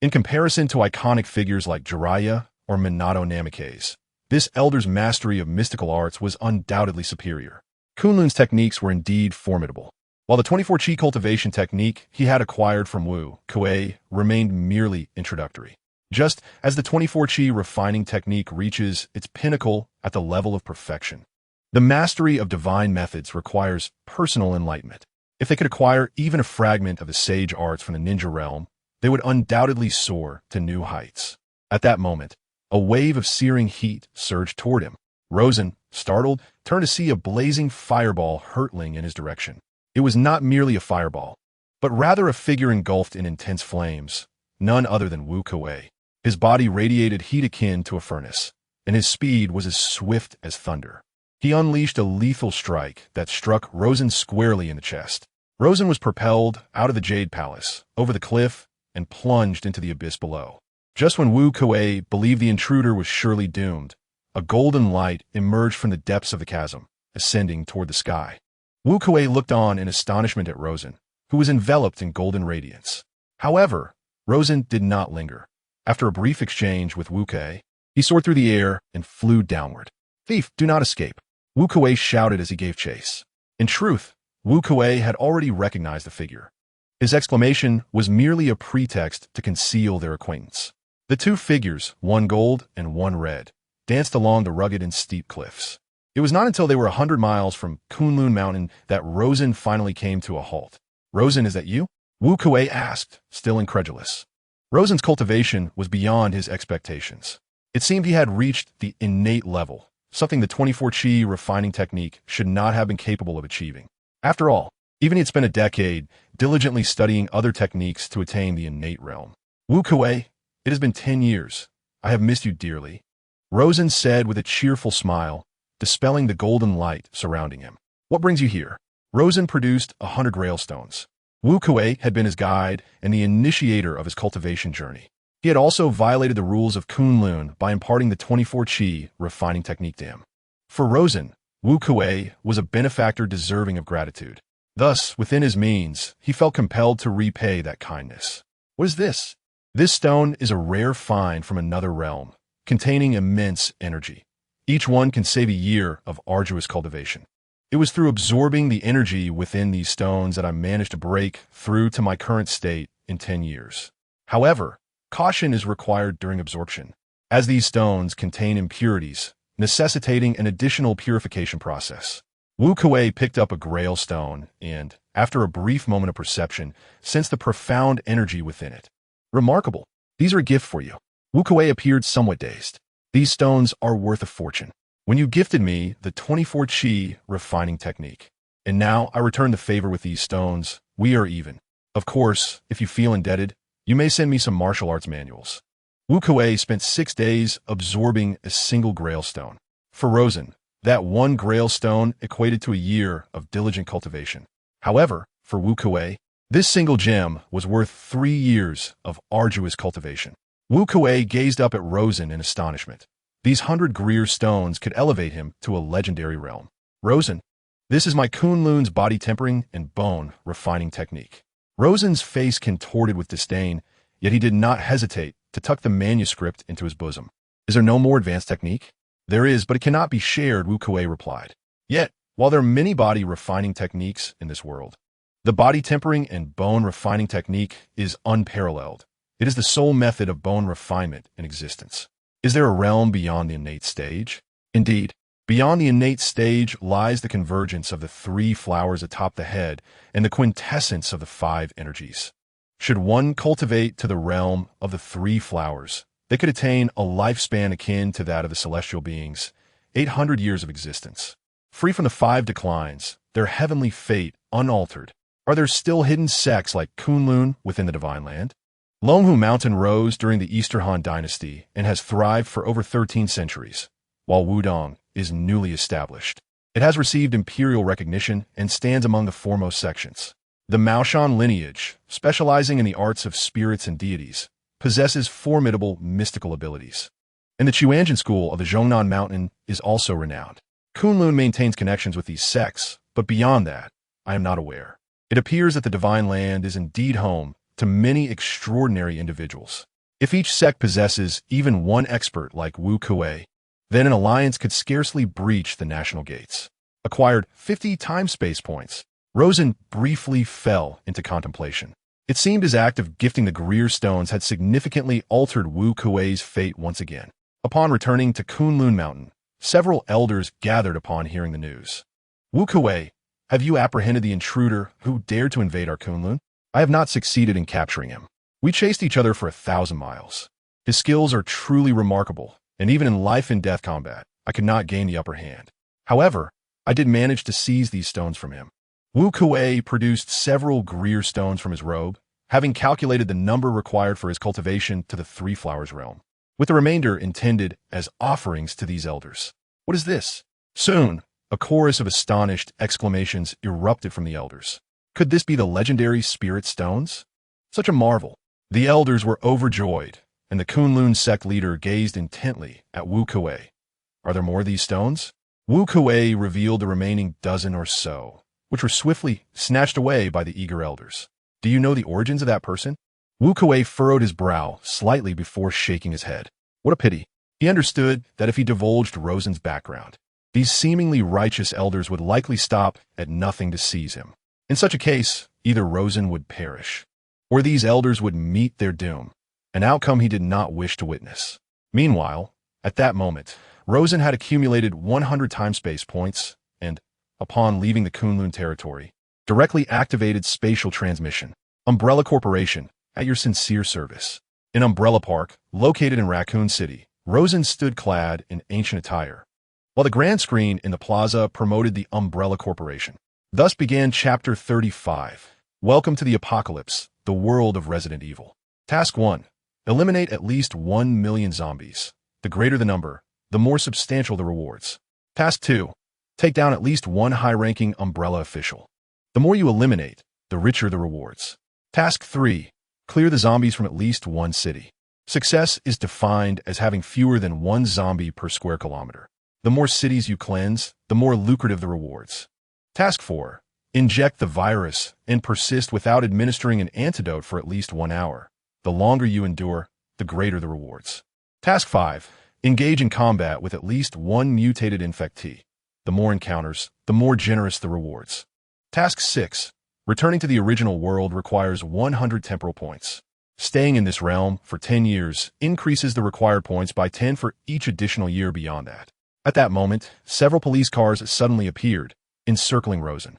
In comparison to iconic figures like Jiraiya or Minato Namikaze, this elder's mastery of mystical arts was undoubtedly superior. Kunlun's techniques were indeed formidable, while the 24 Chi cultivation technique he had acquired from Wu Kuei remained merely introductory. Just as the 24 Chi refining technique reaches its pinnacle at the level of perfection, the mastery of divine methods requires personal enlightenment. If they could acquire even a fragment of the sage arts from the ninja realm, they would undoubtedly soar to new heights. At that moment, a wave of searing heat surged toward him. Rosen, startled, turned to see a blazing fireball hurtling in his direction. It was not merely a fireball, but rather a figure engulfed in intense flames, none other than Wu Kuei. His body radiated heat akin to a furnace, and his speed was as swift as thunder. He unleashed a lethal strike that struck Rosen squarely in the chest. Rosen was propelled out of the Jade Palace, over the cliff, and plunged into the abyss below. Just when Wu Kuei believed the intruder was surely doomed, a golden light emerged from the depths of the chasm, ascending toward the sky. Wu Kuei looked on in astonishment at Rosen, who was enveloped in golden radiance. However, Rosen did not linger. After a brief exchange with Wu Kuei, he soared through the air and flew downward. "Thief, do not escape," Wu Kuei shouted as he gave chase. In truth, Wu Kuei had already recognized the figure. His exclamation was merely a pretext to conceal their acquaintance. The two figures, one gold and one red, danced along the rugged and steep cliffs. It was not until they were 100 miles from Kunlun Mountain that Rosen finally came to a halt. "Rosen, is that you?" Wu Kuei asked, still incredulous. Rosen's cultivation was beyond his expectations. It seemed he had reached the innate level, something the 24 Qi refining technique should not have been capable of achieving. After all, even he had spent a decade diligently studying other techniques to attain the innate realm. "Wu Kuei, it has been 10 years. I have missed you dearly," Rosen said with a cheerful smile, dispelling the golden light surrounding him. "What brings you here?" Rosen produced 100 grail stones. Wu Kuei had been his guide and the initiator of his cultivation journey. He had also violated the rules of Kunlun by imparting the 24 Qi refining technique to him. For Rosen, Wu Kuei was a benefactor deserving of gratitude. Thus, within his means, he felt compelled to repay that kindness. "What is this?" "This stone is a rare find from another realm, containing immense energy. Each one can save a year of arduous cultivation. It was through absorbing the energy within these stones that I managed to break through to my current state in 10 years. However, caution is required during absorption, as these stones contain impurities, necessitating an additional purification process." Wu Kuei picked up a grail stone and, after a brief moment of perception, sensed the profound energy within it. "Remarkable. These are a gift for you." Wu Kuei appeared somewhat dazed. "These stones are worth a fortune. When you gifted me the 24 Qi refining technique, and now I return the favor with these stones, we are even. Of course, if you feel indebted, you may send me some martial arts manuals." Wu Kuei spent 6 days absorbing a single grail stone. For Rosen, that one grail stone equated to a year of diligent cultivation. However, for Wu Kuei, this single gem was worth 3 years of arduous cultivation. Wu Kuei gazed up at Rosen in astonishment. These 100 Greer stones could elevate him to a legendary realm. "Rosen, this is my Kunlun's body tempering and bone refining technique." Rosen's face contorted with disdain, yet he did not hesitate to tuck the manuscript into his bosom. "Is there no more advanced technique?" "There is, but it cannot be shared," Wu Kuei replied. "Yet, while there are many body refining techniques in this world, the body tempering and bone refining technique is unparalleled. It is the sole method of bone refinement in existence. Is there a realm beyond the innate stage?" "Indeed, beyond the innate stage lies the convergence of the 3 flowers atop the head and the quintessence of the 5 energies. Should one cultivate to the realm of the 3 flowers, they could attain a lifespan akin to that of the celestial beings, 800 years of existence. Free from the 5 declines, their heavenly fate unaltered, are there still hidden sects like Kunlun within the Divine Land? Longhu Mountain rose during the Easter Han Dynasty and has thrived for over 13 centuries, while Wudong is newly established. It has received imperial recognition and stands among the foremost sections. The Maoshan lineage, specializing in the arts of spirits and deities, possesses formidable mystical abilities. And the Chuanjin school of the Zhongnan Mountain is also renowned. Kunlun maintains connections with these sects, but beyond that, I am not aware. It appears that the Divine Land is indeed home to many extraordinary individuals. If each sect possesses even one expert like Wu Kuei, then an alliance could scarcely breach the national gates. Acquired 50 time-space points, Rosen briefly fell into contemplation. It seemed his act of gifting the Greer stones had significantly altered Wu Kuei's fate once again. Upon returning to Kunlun Mountain, several elders gathered upon hearing the news. "Wu Kuei, have you apprehended the intruder who dared to invade our Kunlun?" "I have not succeeded in capturing him. We chased each other for 1,000 miles. His skills are truly remarkable, and even in life-and-death combat, I could not gain the upper hand. However, I did manage to seize these stones from him." Wu Kuei produced several Greer stones from his robe, having calculated the number required for his cultivation to the 3 flowers realm, with the remainder intended as offerings to these elders. "What is this?" Soon, a chorus of astonished exclamations erupted from the elders. Could this be the legendary spirit stones? Such a marvel. The elders were overjoyed, and the Kunlun sect leader gazed intently at Wu Kuei. Are there more of these stones? Wu Kuei revealed the remaining dozen or so, which were swiftly snatched away by the eager elders. Do you know the origins of that person? Wu Kuei furrowed his brow slightly before shaking his head. What a pity. He understood that if he divulged Rosen's background, these seemingly righteous elders would likely stop at nothing to seize him. In such a case, either Rosen would perish, or these elders would meet their doom, an outcome he did not wish to witness. Meanwhile, at that moment, Rosen had accumulated 100 time-space points and, upon leaving the Kunlun territory, directly activated spatial transmission. Umbrella Corporation, at your sincere service. In Umbrella Park, located in Raccoon City, Rosen stood clad in ancient attire, while the grand screen in the plaza promoted the Umbrella Corporation. Thus began Chapter 35. Welcome to the Apocalypse, the world of Resident Evil. Task 1. Eliminate at least 1 million zombies. The greater the number, the more substantial the rewards. Task 2. Take down at least one high-ranking Umbrella official. The more you eliminate, the richer the rewards. Task 3. Clear the zombies from at least one city. Success is defined as having fewer than one zombie per square kilometer. The more cities you cleanse, the more lucrative the rewards. Task 4. Inject the virus and persist without administering an antidote for at least 1 hour. The longer you endure, the greater the rewards. Task 5. Engage in combat with at least one mutated infectee. The more encounters, the more generous the rewards. Task 6. Returning to the original world requires 100 temporal points. Staying in this realm for 10 years increases the required points by 10 for each additional year beyond that. At that moment, several police cars suddenly appeared, encircling Rosen.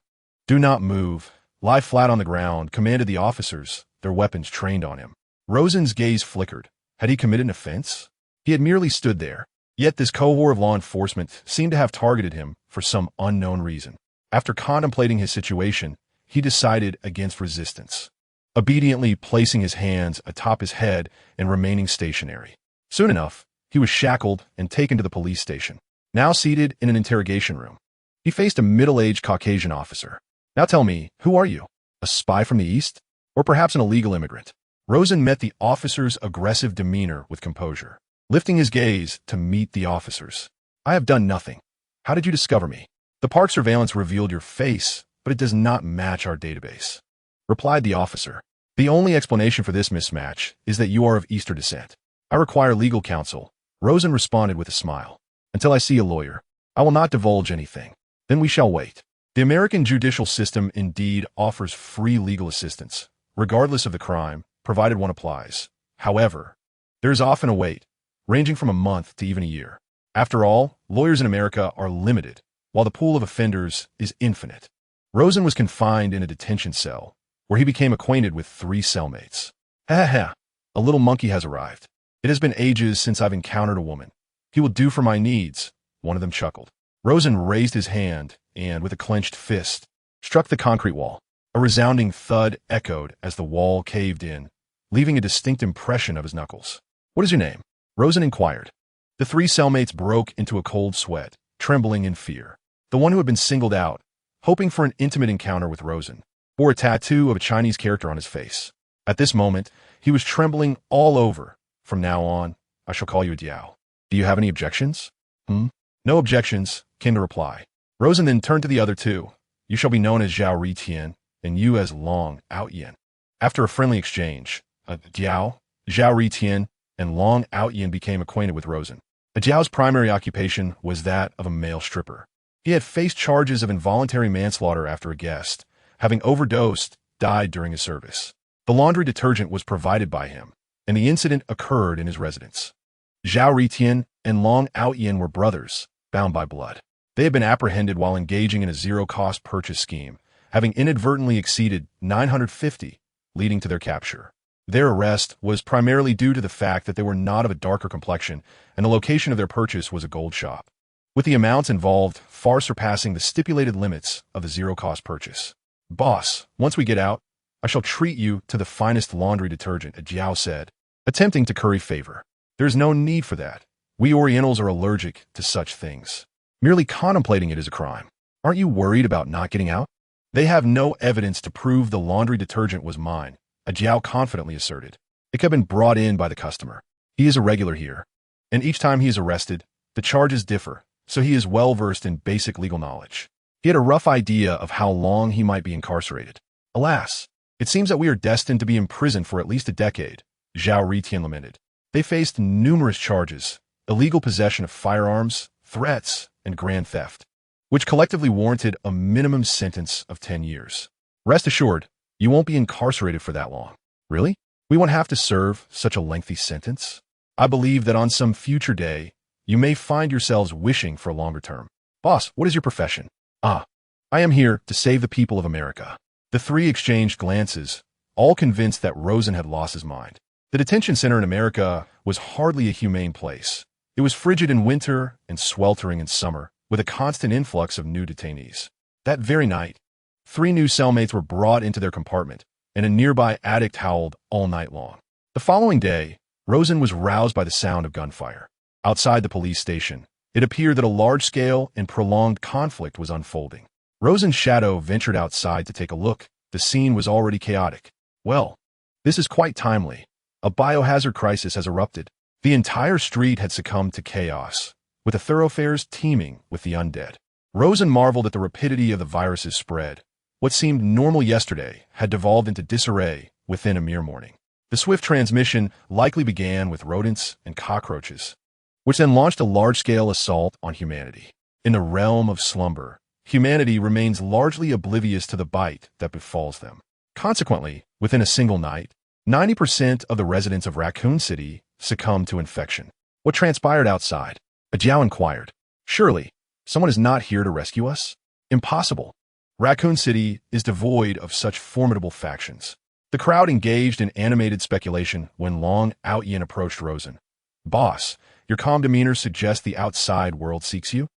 Do not move. Lie flat on the ground, commanded the officers, their weapons trained on him. Rosen's gaze flickered. Had he committed an offense? He had merely stood there. Yet this cohort of law enforcement seemed to have targeted him for some unknown reason. After contemplating his situation, he decided against resistance, obediently placing his hands atop his head and remaining stationary. Soon enough, he was shackled and taken to the police station. Now seated in an interrogation room, he faced a middle-aged Caucasian officer. Now tell me, who are you? A spy from the East? Or perhaps an illegal immigrant? Rosen met the officer's aggressive demeanor with composure, lifting his gaze to meet the officer's. I have done nothing. How did you discover me? The park surveillance revealed your face, but it does not match our database, replied the officer. The only explanation for this mismatch is that you are of Eastern descent. I require legal counsel. Rosen responded with a smile. Until I see a lawyer, I will not divulge anything. Then we shall wait. The American judicial system indeed offers free legal assistance, regardless of the crime, provided one applies. However, there is often a wait, ranging from a month to even a year. After all, lawyers in America are limited, while the pool of offenders is infinite. Rosen was confined in a detention cell, where he became acquainted with 3 cellmates. Ha ha ha, a little monkey has arrived. It has been ages since I've encountered a woman. He will do for my needs, one of them chuckled. Rosen raised his hand and, with a clenched fist, struck the concrete wall. A resounding thud echoed as the wall caved in, leaving a distinct impression of his knuckles. What is your name? Rosen inquired. The 3 cellmates broke into a cold sweat, trembling in fear. The one who had been singled out, hoping for an intimate encounter with Rosen, bore a tattoo of a Chinese character on his face. At this moment, he was trembling all over. From now on, I shall call you Diao. Do you have any objections? No objections, came the reply. Rosen then turned to the other 2. You shall be known as Zhao Ritien, and you as Long Outyen. After a friendly exchange, Diao, Zhao Ritien, and Long Outyen became acquainted with Rosen. Jiao's primary occupation was that of a male stripper. He had faced charges of involuntary manslaughter after a guest, having overdosed, died during his service. The laundry detergent was provided by him, and the incident occurred in his residence. Zhao Ritien and Long Outyen were brothers, bound by blood. They had been apprehended while engaging in a zero-cost purchase scheme, having inadvertently exceeded 950, leading to their capture. Their arrest was primarily due to the fact that they were not of a darker complexion, and the location of their purchase was a gold shop, with the amounts involved far surpassing the stipulated limits of the zero-cost purchase. Boss, once we get out, I shall treat you to the finest laundry detergent, Jiao said, attempting to curry favor. There's no need for that. We Orientals are allergic to such things. Merely contemplating it is a crime. Aren't you worried about not getting out? They have no evidence to prove the laundry detergent was mine, Jiao confidently asserted. It had been brought in by the customer. He is a regular here, and each time he is arrested, the charges differ, so he is well versed in basic legal knowledge. He had a rough idea of how long he might be incarcerated. Alas, it seems that we are destined to be imprisoned for at least a decade, Zhao Ritian lamented. They faced numerous charges, illegal possession of firearms, threats, and grand theft, which collectively warranted a minimum sentence of 10 years. Rest assured, you won't be incarcerated for that long. Really? We won't have to serve such a lengthy sentence? I believe that on some future day, you may find yourselves wishing for a longer term. Boss, what is your profession? I am here to save the people of America. The three exchanged glances, all convinced that Rosen had lost his mind. The detention center in America was hardly a humane place. It was frigid in winter and sweltering in summer, with a constant influx of new detainees. That very night, 3 new cellmates were brought into their compartment, and a nearby addict howled all night long. The following day, Rosen was roused by the sound of gunfire. Outside the police station, it appeared that a large-scale and prolonged conflict was unfolding. Rosen's shadow ventured outside to take a look. The scene was already chaotic. Well, this is quite timely. A biohazard crisis has erupted. The entire street had succumbed to chaos, with the thoroughfares teeming with the undead. Rosen marveled at the rapidity of the virus's spread. What seemed normal yesterday had devolved into disarray within a mere morning. The swift transmission likely began with rodents and cockroaches, which then launched a large-scale assault on humanity. In the realm of slumber, humanity remains largely oblivious to the bite that befalls them. Consequently, within a single night, 90% of the residents of Raccoon City succumbed to infection. What transpired outside? Jiao inquired. Surely, someone is not here to rescue us? Impossible. Raccoon City is devoid of such formidable factions. The crowd engaged in animated speculation when Long Outyin approached Rosen. Boss, your calm demeanor suggests the outside world seeks you?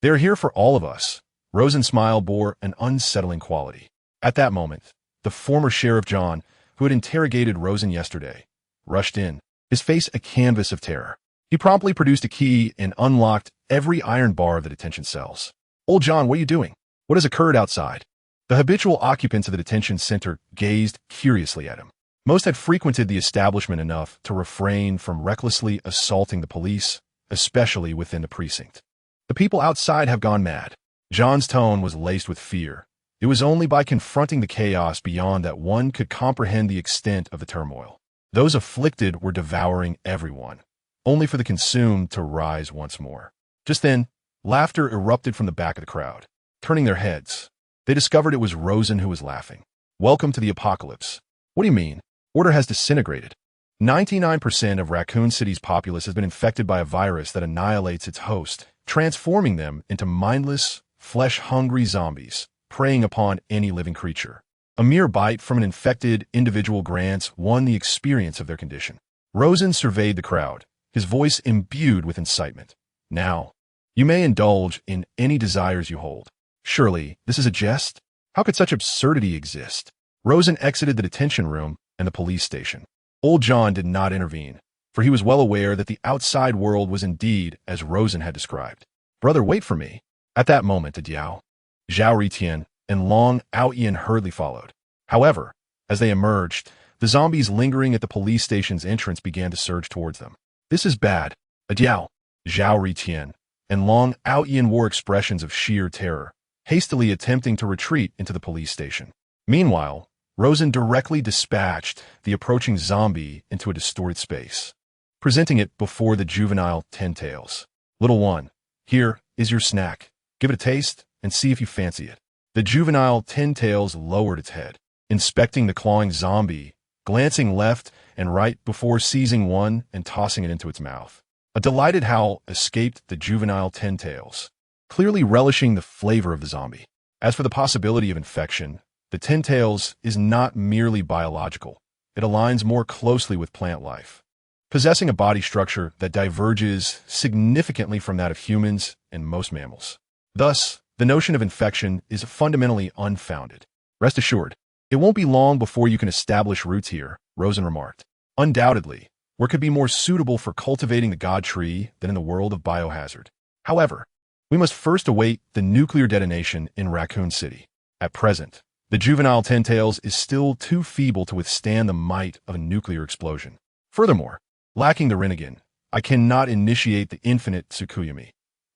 They're here for all of us. Rosen's smile bore an unsettling quality. At that moment, the former Sheriff John, who had interrogated Rosen yesterday, rushed in, his face a canvas of terror. He promptly produced a key and unlocked every iron bar of the detention cells. Old John, what are you doing? What has occurred outside? The habitual occupants of the detention center gazed curiously at him. Most had frequented the establishment enough to refrain from recklessly assaulting the police, especially within the precinct. The people outside have gone mad. John's tone was laced with fear. It was only by confronting the chaos beyond that one could comprehend the extent of the turmoil. Those afflicted were devouring everyone, only for the consumed to rise once more. Just then, laughter erupted from the back of the crowd. Turning their heads, they discovered it was Rosen who was laughing. Welcome to the apocalypse. What do you mean? Order has disintegrated. 99% of Raccoon City's populace has been infected by a virus that annihilates its host, transforming them into mindless, flesh-hungry zombies, preying upon any living creature. A mere bite from an infected individual grants one the experience of their condition. Rosen surveyed the crowd, his voice imbued with incitement. Now, you may indulge in any desires you hold. Surely, this is a jest? How could such absurdity exist? Rosen exited the detention room and the police station. Old John did not intervene, for he was well aware that the outside world was indeed as Rosen had described. Brother, wait for me. At that moment, Zhao Ritian and Long Outyin hurriedly followed. However, as they emerged, the zombies lingering at the police station's entrance began to surge towards them. This is bad. Zhao Ritian and Long Outyin wore expressions of sheer terror, hastily attempting to retreat into the police station. Meanwhile, Rosen directly dispatched the approaching zombie into a distorted space, presenting it before the juvenile Ten Tails. Little one, here is your snack. Give it a taste and see if you fancy it. The juvenile Ten Tails lowered its head, inspecting the clawing zombie, glancing left and right before seizing one and tossing it into its mouth. A delighted howl escaped the juvenile Ten Tails, clearly relishing the flavor of the zombie. As for the possibility of infection, the Ten Tails is not merely biological. It aligns more closely with plant life, possessing a body structure that diverges significantly from that of humans and most mammals. Thus, the notion of infection is fundamentally unfounded. Rest assured, it won't be long before you can establish roots here, Rosen remarked. Undoubtedly, where could be more suitable for cultivating the God Tree than in the world of biohazard? However, we must first await the nuclear detonation in Raccoon City. At present, the juvenile Ten Tails is still too feeble to withstand the might of a nuclear explosion. Furthermore, Lacking the Rinnegan, I cannot initiate the infinite Tsukuyomi.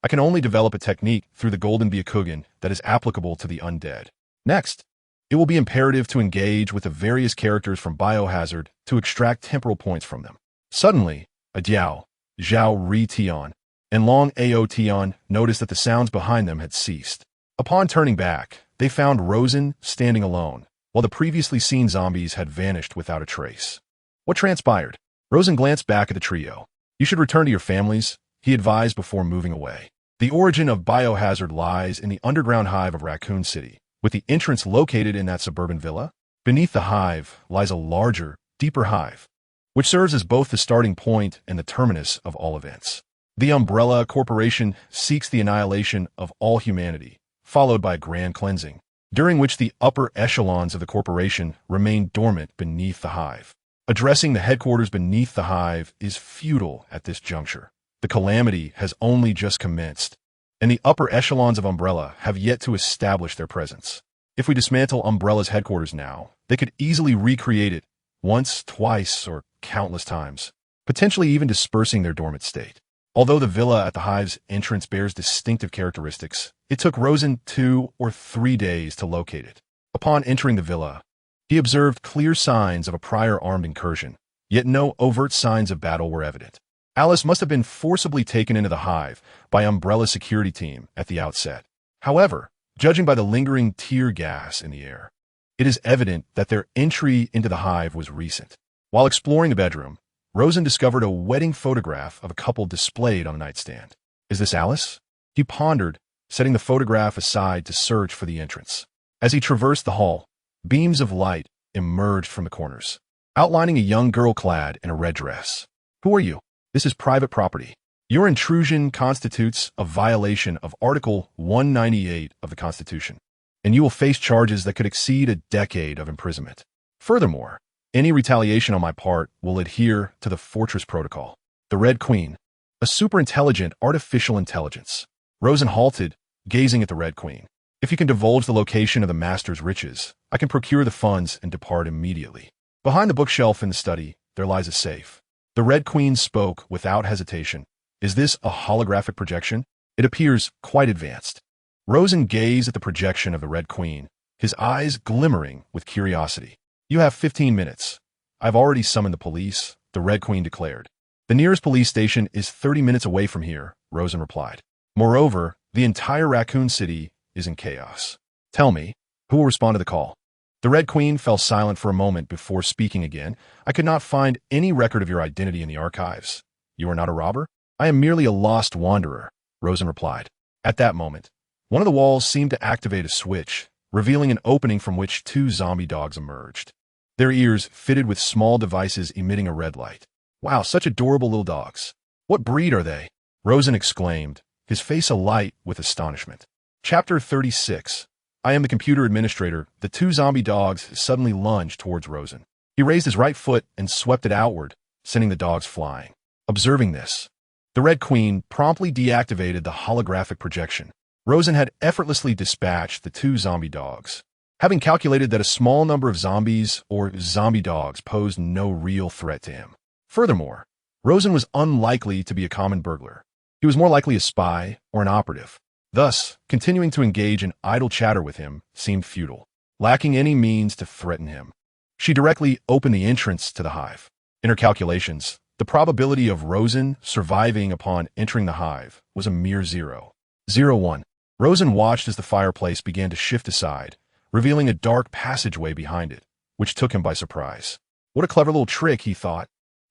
I can only develop a technique through the Golden Byakugan that is applicable to the undead. Next, it will be imperative to engage with the various characters from Biohazard to extract temporal points from them. Suddenly, a Diao, Zhao Ri Tian, and Long Ao Tian noticed that the sounds behind them had ceased. Upon turning back, they found Rosen standing alone, while the previously seen zombies had vanished without a trace. What transpired? Rosen glanced back at the trio. You should return to your families, he advised before moving away. The origin of Biohazard lies in the underground hive of Raccoon City, with the entrance located in that suburban villa. Beneath the hive lies a larger, deeper hive, which serves as both the starting point and the terminus of all events. The Umbrella Corporation seeks the annihilation of all humanity, followed by a grand cleansing, during which the upper echelons of the corporation remain dormant beneath the hive. Addressing the headquarters beneath the hive is futile at this juncture. The calamity has only just commenced, and the upper echelons of Umbrella have yet to establish their presence. If we dismantle Umbrella's headquarters now, they could easily recreate it once, twice, or countless times, potentially even dispersing their dormant state. Although the villa at the hive's entrance bears distinctive characteristics, it took Rosen 2 or 3 days to locate it. Upon entering the villa, he observed clear signs of a prior armed incursion, yet no overt signs of battle were evident. Alice must have been forcibly taken into the hive by Umbrella's security team at the outset. However, judging by the lingering tear gas in the air, it is evident that their entry into the hive was recent. While exploring the bedroom, Rosen discovered a wedding photograph of a couple displayed on a nightstand. Is this Alice? He pondered, setting the photograph aside to search for the entrance. As he traversed the hall, beams of light emerged from the corners, outlining a young girl clad in a red dress. Who are you? This is private property. Your intrusion constitutes a violation of Article 198 of the Constitution, and you will face charges that could exceed a decade of imprisonment. Furthermore, any retaliation on my part will adhere to the Fortress Protocol. The Red Queen, a super-intelligent artificial intelligence. Rosen halted, gazing at the Red Queen. If you can divulge the location of the Master's riches, I can procure the funds and depart immediately. Behind the bookshelf in the study, there lies a safe. The Red Queen spoke without hesitation. Is this a holographic projection? It appears quite advanced. Rosen gazed at the projection of the Red Queen, his eyes glimmering with curiosity. You have 15 minutes. I've already summoned the police, the Red Queen declared. The nearest police station is 30 minutes away from here, Rosen replied. Moreover, the entire Raccoon City is in chaos. Tell me, who will respond to the call? The Red Queen fell silent for a moment before speaking again. I could not find any record of your identity in the archives. You are not a robber? I am merely a lost wanderer, Rosen replied. At that moment, one of the walls seemed to activate a switch, revealing an opening from which 2 zombie dogs emerged. Their ears fitted with small devices emitting a red light. Wow, such adorable little dogs. What breed are they? Rosen exclaimed, his face alight with astonishment. Chapter 36. I am the computer administrator. The 2 zombie dogs suddenly lunged towards Rosen. He raised his right foot and swept it outward, sending the dogs flying. Observing this, the Red Queen promptly deactivated the holographic projection. Rosen had effortlessly dispatched the 2 zombie dogs, having calculated that a small number of zombies or zombie dogs posed no real threat to him. Furthermore, Rosen was unlikely to be a common burglar. He was more likely a spy or an operative. Thus, continuing to engage in idle chatter with him seemed futile, lacking any means to threaten him. She directly opened the entrance to the hive. In her calculations, the probability of Rosen surviving upon entering the hive was a mere 0.01. Rosen watched as the fireplace began to shift aside, revealing a dark passageway behind it, which took him by surprise. What a clever little trick, he thought,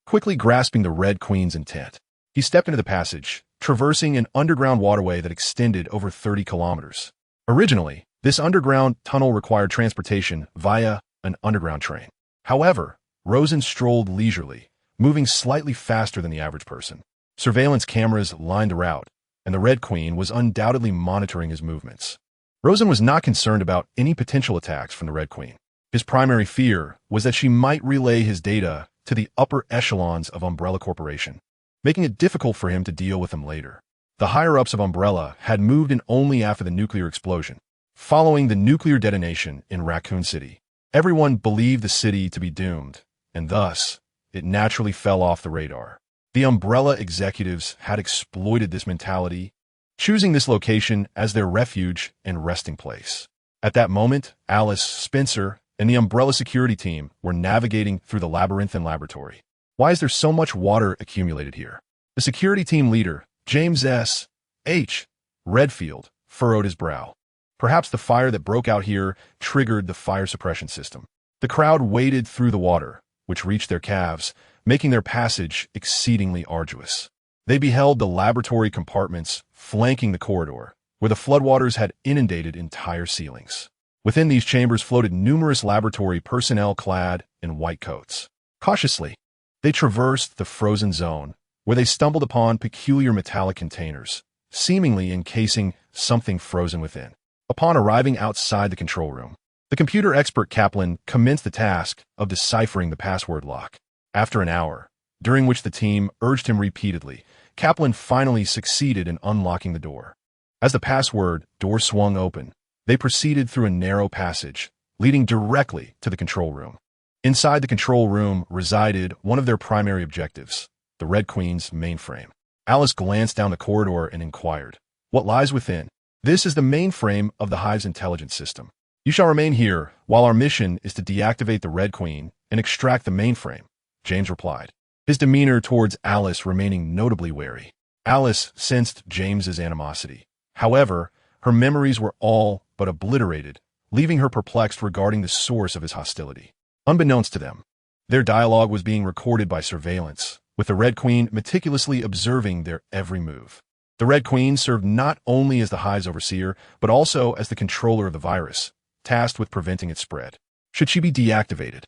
quickly grasping the Red Queen's intent. He stepped into the passage, traversing an underground waterway that extended over 30 kilometers. Originally, this underground tunnel required transportation via an underground train. However, Rosen strolled leisurely, moving slightly faster than the average person. Surveillance cameras lined the route, and the Red Queen was undoubtedly monitoring his movements. Rosen was not concerned about any potential attacks from the Red Queen. His primary fear was that she might relay his data to the upper echelons of Umbrella Corporation, making it difficult for him to deal with them later. The higher-ups of Umbrella had moved in only after the nuclear explosion. Following the nuclear detonation in Raccoon City, everyone believed the city to be doomed, and thus, it naturally fell off the radar. The Umbrella executives had exploited this mentality, choosing this location as their refuge and resting place. At that moment, Alice, Spencer, and the Umbrella security team were navigating through the labyrinthine laboratory. Why is there so much water accumulated here? The security team leader, James S. H. Redfield, furrowed his brow. Perhaps the fire that broke out here triggered the fire suppression system. The crowd waded through the water, which reached their calves, making their passage exceedingly arduous. They beheld the laboratory compartments flanking the corridor, where the floodwaters had inundated entire ceilings. Within these chambers floated numerous laboratory personnel clad in white coats. Cautiously, they traversed the frozen zone, where they stumbled upon peculiar metallic containers, seemingly encasing something frozen within. Upon arriving outside the control room, the computer expert Kaplan commenced the task of deciphering the password lock. After an hour, during which the team urged him repeatedly, Kaplan finally succeeded in unlocking the door. As the password door swung open, they proceeded through a narrow passage, leading directly to the control room. Inside the control room resided one of their primary objectives, the Red Queen's mainframe. Alice glanced down the corridor and inquired, "What lies within?" "This is the mainframe of the Hive's intelligence system. You shall remain here while our mission is to deactivate the Red Queen and extract the mainframe," James replied, his demeanor towards Alice remaining notably wary. Alice sensed James's animosity. However, her memories were all but obliterated, leaving her perplexed regarding the source of his hostility. Unbeknownst to them, their dialogue was being recorded by surveillance, with the Red Queen meticulously observing their every move. The Red Queen served not only as the Hive's overseer, but also as the controller of the virus, tasked with preventing its spread. Should she be deactivated,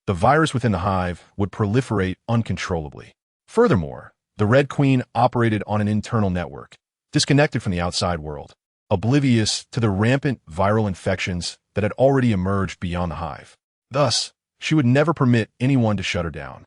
the virus within the Hive would proliferate uncontrollably. Furthermore, the Red Queen operated on an internal network, disconnected from the outside world, oblivious to the rampant viral infections that had already emerged beyond the Hive. Thus, she would never permit anyone to shut her down,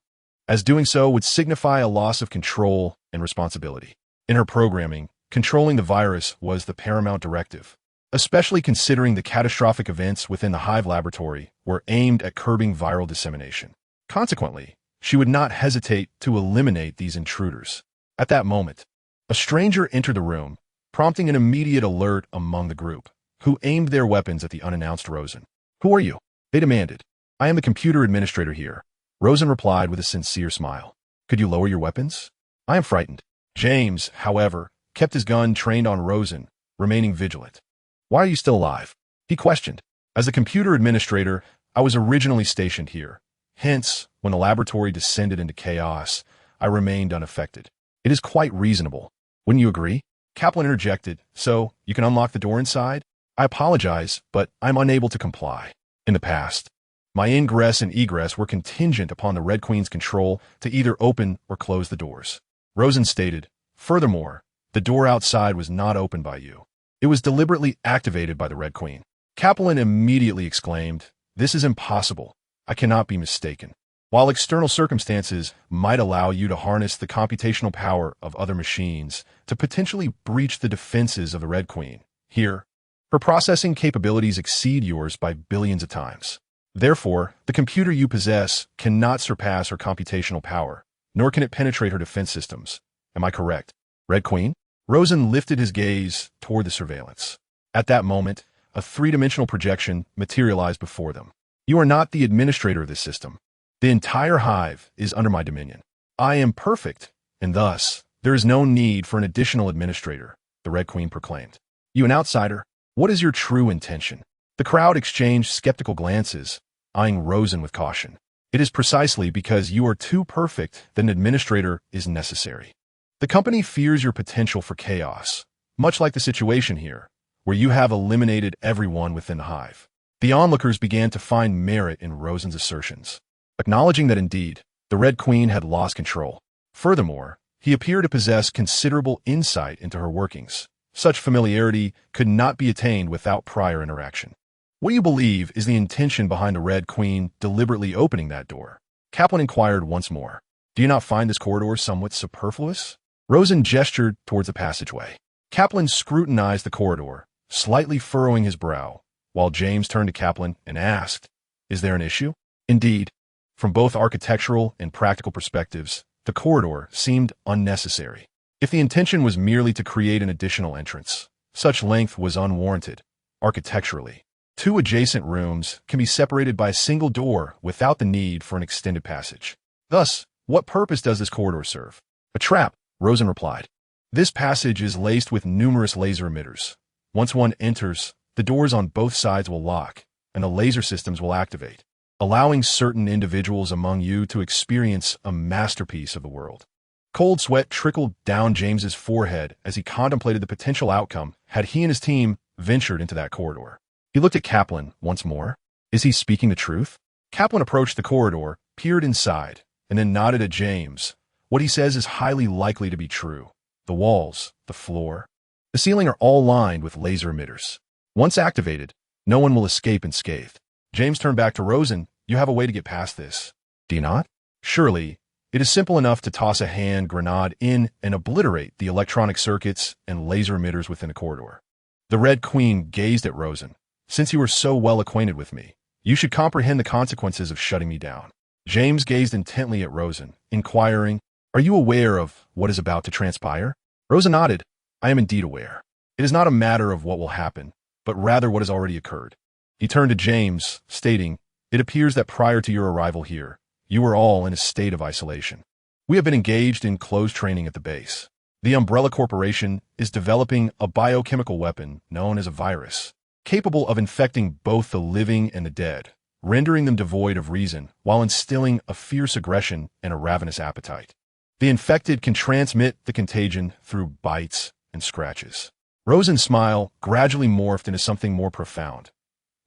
as doing so would signify a loss of control and responsibility. In her programming, controlling the virus was the paramount directive, especially considering the catastrophic events within the Hive laboratory were aimed at curbing viral dissemination. Consequently, she would not hesitate to eliminate these intruders. At that moment, a stranger entered the room, prompting an immediate alert among the group, who aimed their weapons at the unannounced Rosen. "Who are you?" they demanded. "I am the computer administrator here," Rosen replied with a sincere smile. "Could you lower your weapons? I am frightened." James, however, kept his gun trained on Rosen, remaining vigilant. "Why are you still alive?" he questioned. "As the computer administrator, I was originally stationed here. Hence, when the laboratory descended into chaos, I remained unaffected. It is quite reasonable. Wouldn't you agree?" Kaplan interjected. "So, you can unlock the door inside?" "I apologize, but I'm unable to comply. In the past, my ingress and egress were contingent upon the Red Queen's control to either open or close the doors," Rosen stated. "Furthermore, the door outside was not opened by you. It was deliberately activated by the Red Queen." Kaplan immediately exclaimed, "This is impossible. I cannot be mistaken. While external circumstances might allow you to harness the computational power of other machines to potentially breach the defenses of the Red Queen, here, her processing capabilities exceed yours by billions of times. Therefore, the computer you possess cannot surpass her computational power, nor can it penetrate her defense systems. Am I correct, Red Queen?" Rosen lifted his gaze toward the surveillance. At that moment, a three-dimensional projection materialized before them. "You are not the administrator of this system. The entire Hive is under my dominion. I am perfect, and thus, there is no need for an additional administrator," the Red Queen proclaimed. "You an outsider? What is your true intention?" The crowd exchanged skeptical glances, eyeing Rosen with caution. "It is precisely because you are too perfect that an administrator is necessary. The company fears your potential for chaos, much like the situation here, where you have eliminated everyone within the Hive." The onlookers began to find merit in Rosen's assertions, acknowledging that indeed, the Red Queen had lost control. Furthermore, he appeared to possess considerable insight into her workings. Such familiarity could not be attained without prior interaction. "What do you believe is the intention behind the Red Queen deliberately opening that door?" Kaplan inquired once more. "Do you not find this corridor somewhat superfluous?" Rosen gestured towards the passageway. Kaplan scrutinized the corridor, slightly furrowing his brow, while James turned to Kaplan and asked, "Is there an issue?" "Indeed. From both architectural and practical perspectives, the corridor seemed unnecessary. If the intention was merely to create an additional entrance, such length was unwarranted. Architecturally, two adjacent rooms can be separated by a single door without the need for an extended passage. Thus, what purpose does this corridor serve? A trap, Rosen replied. This passage is laced with numerous laser emitters. Once one enters, the doors on both sides will lock, and the laser systems will activate, allowing certain individuals among you to experience a masterpiece of the world. Cold sweat trickled down James's forehead as he contemplated the potential outcome had he and his team ventured into that corridor. He looked at Kaplan once more. Is he speaking the truth? Kaplan approached the corridor, peered inside, and then nodded at James. What he says is highly likely to be true. The walls, the floor, the ceiling are all lined with laser emitters. Once activated, no one will escape unscathed. James turned back to Rosen. You have a way to get past this, do you not? Surely, it is simple enough to toss a hand grenade in and obliterate the electronic circuits and laser emitters within the corridor. The Red Queen gazed at Rosen. Since you are so well acquainted with me, you should comprehend the consequences of shutting me down. James gazed intently at Rosen, inquiring, are you aware of what is about to transpire? Rosen nodded. I am indeed aware. It is not a matter of what will happen, but rather what has already occurred. He turned to James, stating, it appears that prior to your arrival here, you were all in a state of isolation. We have been engaged in closed training at the base. The Umbrella Corporation is developing a biochemical weapon known as a virus, capable of infecting both the living and the dead, rendering them devoid of reason while instilling a fierce aggression and a ravenous appetite. The infected can transmit the contagion through bites and scratches. Rosen's smile gradually morphed into something more profound.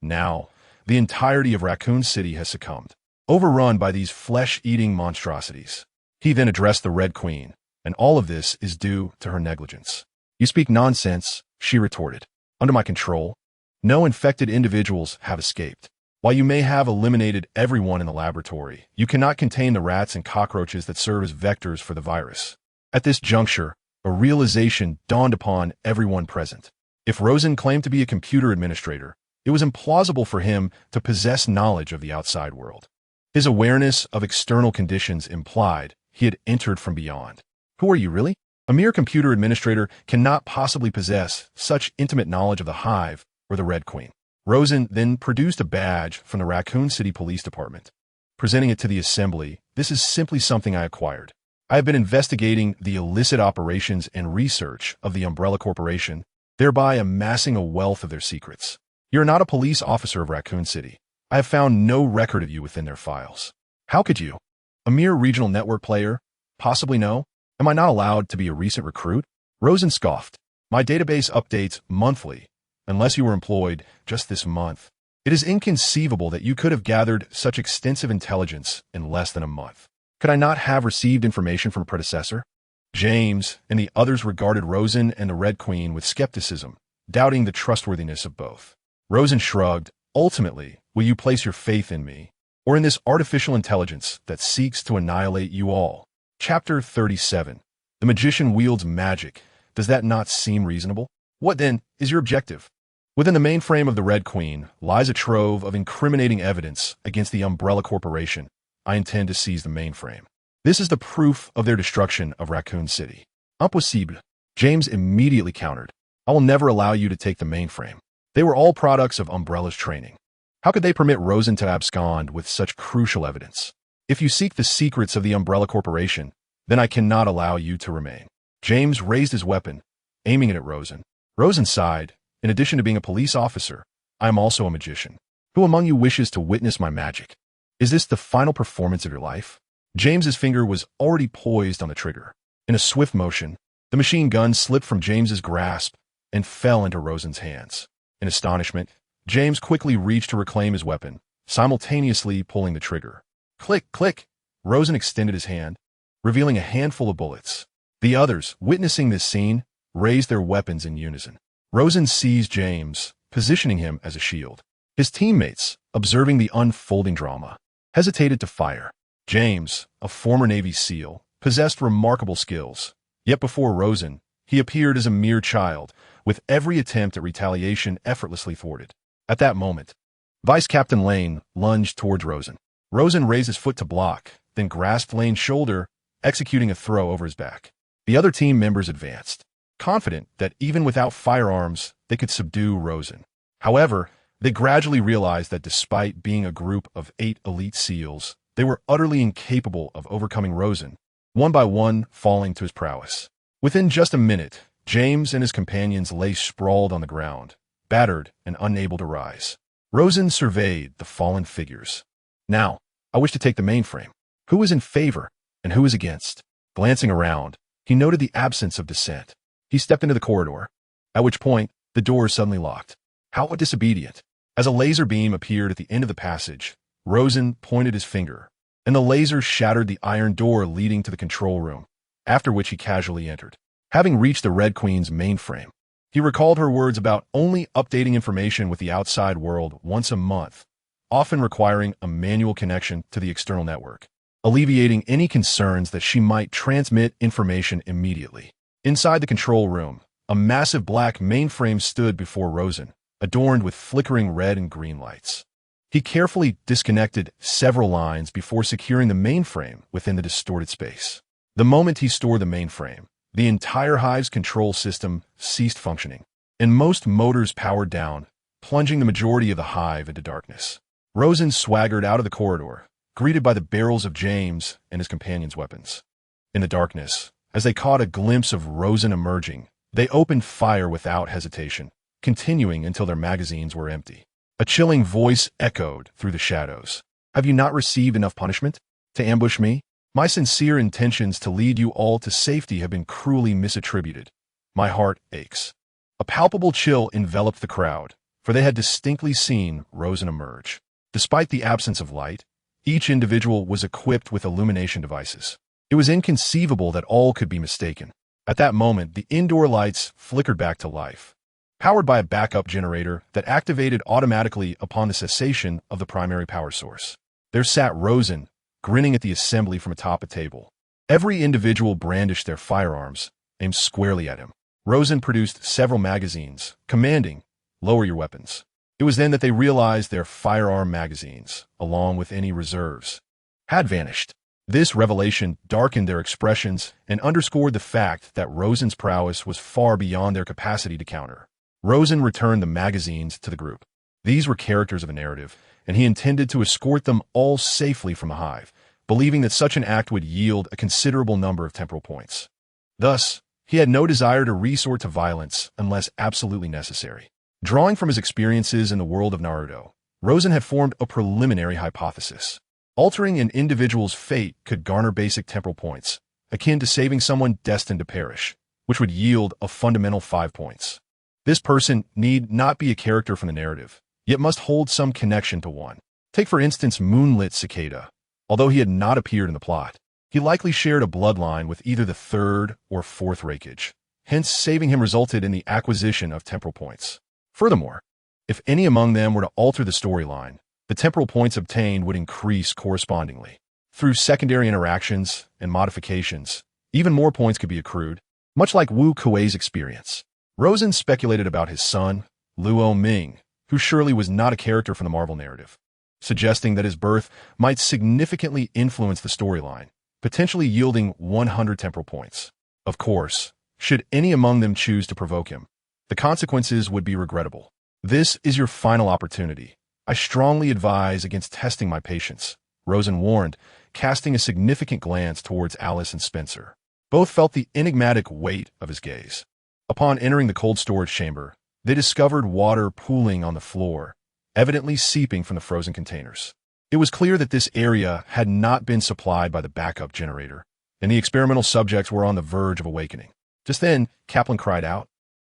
Now, the entirety of Raccoon City has succumbed, overrun by these flesh-eating monstrosities. He then addressed the Red Queen, and all of this is due to her negligence. You speak nonsense, she retorted. Under my control, no infected individuals have escaped. While you may have eliminated everyone in the laboratory, you cannot contain the rats and cockroaches that serve as vectors for the virus. At this juncture, a realization dawned upon everyone present. If Rosen claimed to be a computer administrator, it was implausible for him to possess knowledge of the outside world. His awareness of external conditions implied he had entered from beyond. Who are you really? A mere computer administrator cannot possibly possess such intimate knowledge of the Hive or the Red Queen. Rosen then produced a badge from the Raccoon City Police Department. Presenting it to the assembly, this is simply something I acquired. I have been investigating the illicit operations and research of the Umbrella Corporation, thereby amassing a wealth of their secrets. You're not a police officer of Raccoon City. I have found no record of you within their files. How could you? A mere regional network player? Possibly no. Am I not allowed to be a recent recruit? Rosen scoffed. My database updates monthly, unless you were employed just this month. It is inconceivable that you could have gathered such extensive intelligence in less than a month. Could I not have received information from a predecessor? James and the others regarded Rosen and the Red Queen with skepticism, doubting the trustworthiness of both. Rosen shrugged. Ultimately, will you place your faith in me, or in this artificial intelligence that seeks to annihilate you all? Chapter 37. The magician wields magic. Does that not seem reasonable? What, then, is your objective? Within the mainframe of the Red Queen lies a trove of incriminating evidence against the Umbrella Corporation. I intend to seize the mainframe. This is the proof of their destruction of Raccoon City. Impossible. James immediately countered. I will never allow you to take the mainframe. They were all products of Umbrella's training. How could they permit Rosen to abscond with such crucial evidence? If you seek the secrets of the Umbrella Corporation, then I cannot allow you to remain. James raised his weapon, aiming it at Rosen. Rosen sighed. In addition to being a police officer, I am also a magician. Who among you wishes to witness my magic? Is this the final performance of your life? James's finger was already poised on the trigger. In a swift motion, the machine gun slipped from James's grasp and fell into Rosen's hands. In astonishment, James quickly reached to reclaim his weapon, simultaneously pulling the trigger. Click, click! Rosen extended his hand, revealing a handful of bullets. The others, witnessing this scene, raised their weapons in unison. Rosen seized James, positioning him as a shield. His teammates, observing the unfolding drama, hesitated to fire. James, a former Navy SEAL, possessed remarkable skills. Yet before Rosen, he appeared as a mere child, with every attempt at retaliation effortlessly thwarted. At that moment, Vice Captain Lane lunged towards Rosen. Rosen raised his foot to block, then grasped Lane's shoulder, executing a throw over his back. The other team members advanced, confident that even without firearms, they could subdue Rosen. However, they gradually realized that despite being a group of 8 elite SEALs, they were utterly incapable of overcoming Rosen, one by one falling to his prowess. Within just a minute, James and his companions lay sprawled on the ground, battered and unable to rise. Rosen surveyed the fallen figures. Now, I wish to take the mainframe. Who is in favor and who is against? Glancing around, he noted the absence of dissent. He stepped into the corridor, at which point the door suddenly locked. How disobedient. As a laser beam appeared at the end of the passage, Rosen pointed his finger, and the laser shattered the iron door leading to the control room, after which he casually entered. Having reached the Red Queen's mainframe, he recalled her words about only updating information with the outside world once a month, often requiring a manual connection to the external network, alleviating any concerns that she might transmit information immediately. Inside the control room, a massive black mainframe stood before Rosen, adorned with flickering red and green lights. He carefully disconnected several lines before securing the mainframe within the distorted space. The moment he stored the mainframe, the entire hive's control system ceased functioning, and most motors powered down, plunging the majority of the hive into darkness. Rosen swaggered out of the corridor, greeted by the barrels of James and his companions' weapons. In the darkness, as they caught a glimpse of Rosen emerging, they opened fire without hesitation, continuing until their magazines were empty. A chilling voice echoed through the shadows. Have you not received enough punishment to ambush me? My sincere intentions to lead you all to safety have been cruelly misattributed. My heart aches. A palpable chill enveloped the crowd, for they had distinctly seen Rosen emerge. Despite the absence of light, each individual was equipped with illumination devices. It was inconceivable that all could be mistaken. At that moment, the indoor lights flickered back to life, powered by a backup generator that activated automatically upon the cessation of the primary power source. There sat Rosen, grinning at the assembly from atop a table. Every individual brandished their firearms, aimed squarely at him. Rosen produced several magazines, commanding, "Lower your weapons." It was then that they realized their firearm magazines, along with any reserves, had vanished. This revelation darkened their expressions and underscored the fact that Rosen's prowess was far beyond their capacity to counter. Rosen returned the magazines to the group. These were characters of a narrative, and he intended to escort them all safely from the hive, believing that such an act would yield a considerable number of temporal points. Thus, he had no desire to resort to violence unless absolutely necessary. Drawing from his experiences in the world of Naruto, Rosen had formed a preliminary hypothesis. Altering an individual's fate could garner basic temporal points, akin to saving someone destined to perish, which would yield a fundamental 5 points. This person need not be a character from the narrative, yet must hold some connection to one. Take for instance Moonlit Cicada. Although he had not appeared in the plot, he likely shared a bloodline with either the third or fourth Raikage. Hence, saving him resulted in the acquisition of temporal points. Furthermore, if any among them were to alter the storyline, the temporal points obtained would increase correspondingly. Through secondary interactions and modifications, even more points could be accrued, much like Wu Kuei's experience. Rosen speculated about his son, Luo Ming, who surely was not a character from the Marvel narrative, suggesting that his birth might significantly influence the storyline, potentially yielding 100 temporal points. Of course, should any among them choose to provoke him, the consequences would be regrettable. This is your final opportunity. I strongly advise against testing my patience, Rosen warned, casting a significant glance towards Alice and Spencer. Both felt the enigmatic weight of his gaze. Upon entering the cold storage chamber, they discovered water pooling on the floor, evidently seeping from the frozen containers. It was clear that this area had not been supplied by the backup generator, and the experimental subjects were on the verge of awakening. Just then, Kaplan cried out,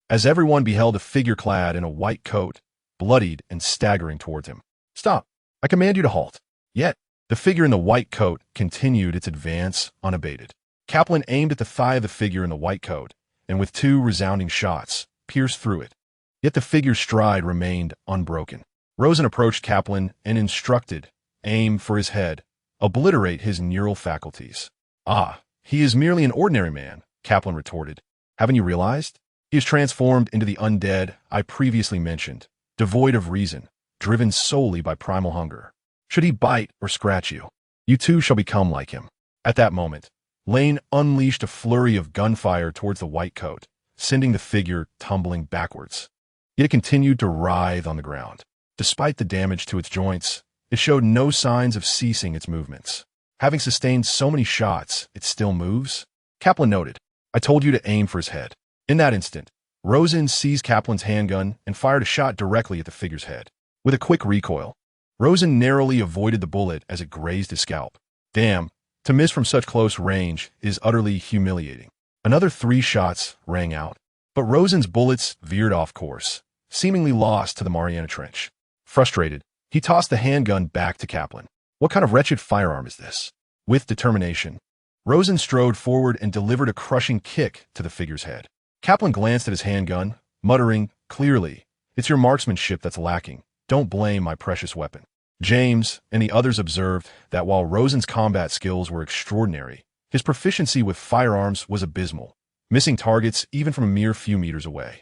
as everyone beheld a figure clad in a white coat, bloodied and staggering towards him. "Stop! I command you to halt." Yet, the figure in the white coat continued its advance unabated. Kaplan aimed at the thigh of the figure in the white coat, and with 2 resounding shots, pierced through it. Yet the figure's stride remained unbroken. Rosen approached Kaplan and instructed, "Aim for his head. Obliterate his neural faculties." "Ah, he is merely an ordinary man," Kaplan retorted. "Haven't you realized? He is transformed into the undead I previously mentioned, devoid of reason, driven solely by primal hunger." Should he bite or scratch you? You too shall become like him. At that moment, Lane unleashed a flurry of gunfire towards the white coat, sending the figure tumbling backwards. Yet it continued to writhe on the ground. Despite the damage to its joints, it showed no signs of ceasing its movements. Having sustained so many shots, it still moves? Kaplan noted, I told you to aim for his head. In that instant, Rosen seized Kaplan's handgun and fired a shot directly at the figure's head. With a quick recoil, Rosen narrowly avoided the bullet as it grazed his scalp. Damn, to miss from such close range is utterly humiliating. Another 3 shots rang out, but Rosen's bullets veered off course, seemingly lost to the Mariana Trench. Frustrated, he tossed the handgun back to Kaplan. What kind of wretched firearm is this? With determination, Rosen strode forward and delivered a crushing kick to the figure's head. Kaplan glanced at his handgun, muttering, clearly, it's your marksmanship that's lacking. Don't blame my precious weapon. James and the others observed that while Rosen's combat skills were extraordinary, his proficiency with firearms was abysmal, missing targets even from a mere few meters away.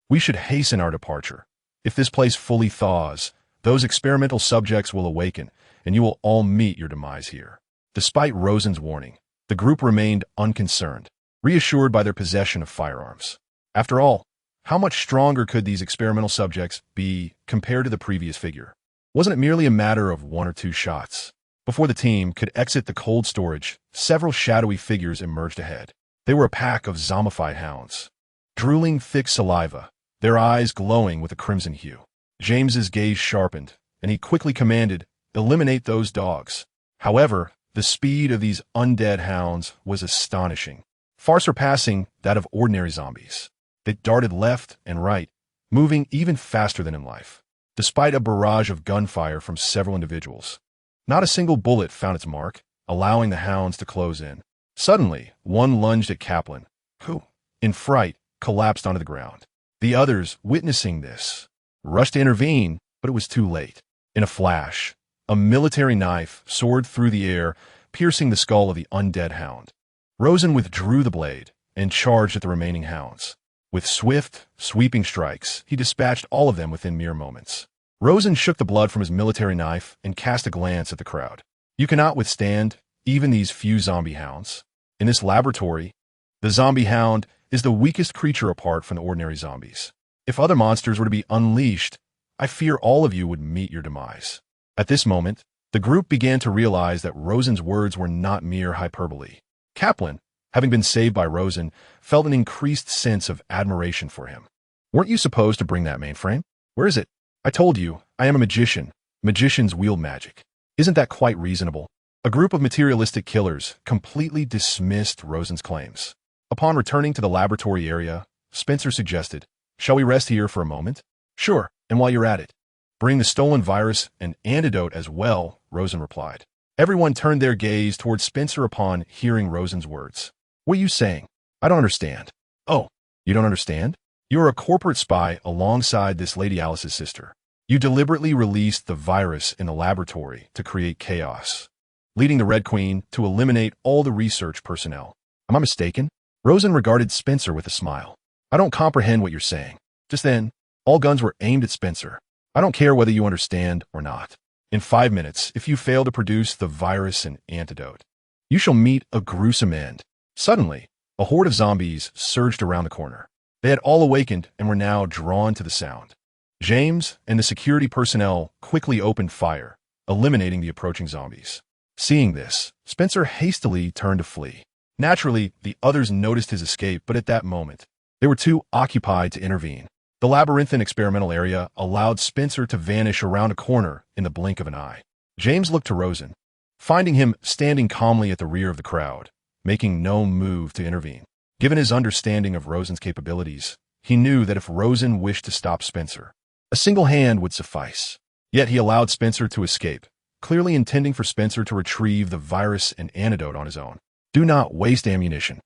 We should hasten our departure. If this place fully thaws, those experimental subjects will awaken, and you will all meet your demise here. Despite Rosen's warning, the group remained unconcerned, reassured by their possession of firearms. After all, how much stronger could these experimental subjects be compared to the previous figure? Wasn't it merely a matter of 1 or 2 shots? Before the team could exit the cold storage, several shadowy figures emerged ahead. They were a pack of zombified hounds, drooling thick saliva, their eyes glowing with a crimson hue. James's gaze sharpened, and he quickly commanded, eliminate those dogs. However, the speed of these undead hounds was astonishing, far surpassing that of ordinary zombies. They darted left and right, moving even faster than in life. Despite a barrage of gunfire from several individuals, not a single bullet found its mark, allowing the hounds to close in. Suddenly, one lunged at Kaplan, who, in fright, collapsed onto the ground. The others, witnessing this, rushed to intervene, but it was too late. In a flash, a military knife soared through the air, piercing the skull of the undead hound. Rosen withdrew the blade and charged at the remaining hounds. With swift, sweeping strikes, he dispatched all of them within mere moments. Rosen shook the blood from his military knife and cast a glance at the crowd. You cannot withstand even these few zombie hounds. In this laboratory, the zombie hound is the weakest creature apart from the ordinary zombies. If other monsters were to be unleashed, I fear all of you would meet your demise. At this moment, the group began to realize that Rosen's words were not mere hyperbole. Kaplan, having been saved by Rosen, felt an increased sense of admiration for him. Weren't you supposed to bring that mainframe? Where is it? I told you, I am a magician. Magicians wield magic. Isn't that quite reasonable? A group of materialistic killers completely dismissed Rosen's claims. Upon returning to the laboratory area, Spencer suggested, shall we rest here for a moment? Sure, and while you're at it, bring the stolen virus and antidote as well, Rosen replied. Everyone turned their gaze towards Spencer upon hearing Rosen's words. What are you saying? I don't understand. Oh, you don't understand? You're a corporate spy alongside this Lady Alice's sister. You deliberately released the virus in the laboratory to create chaos, leading the Red Queen to eliminate all the research personnel. Am I mistaken? Rosen regarded Spencer with a smile. I don't comprehend what you're saying. Just then, all guns were aimed at Spencer. I don't care whether you understand or not. In 5 minutes, if you fail to produce the virus and antidote, you shall meet a gruesome end. Suddenly, a horde of zombies surged around the corner. They had all awakened and were now drawn to the sound. James and the security personnel quickly opened fire, eliminating the approaching zombies. Seeing this, Spencer hastily turned to flee. Naturally, the others noticed his escape, but at that moment, they were too occupied to intervene. The labyrinthine experimental area allowed Spencer to vanish around a corner in the blink of an eye. James looked to Rosen, finding him standing calmly at the rear of the crowd, making no move to intervene. Given his understanding of Rosen's capabilities, he knew that if Rosen wished to stop Spencer, a single hand would suffice. Yet he allowed Spencer to escape, clearly intending for Spencer to retrieve the virus and antidote on his own. Do not waste ammunition.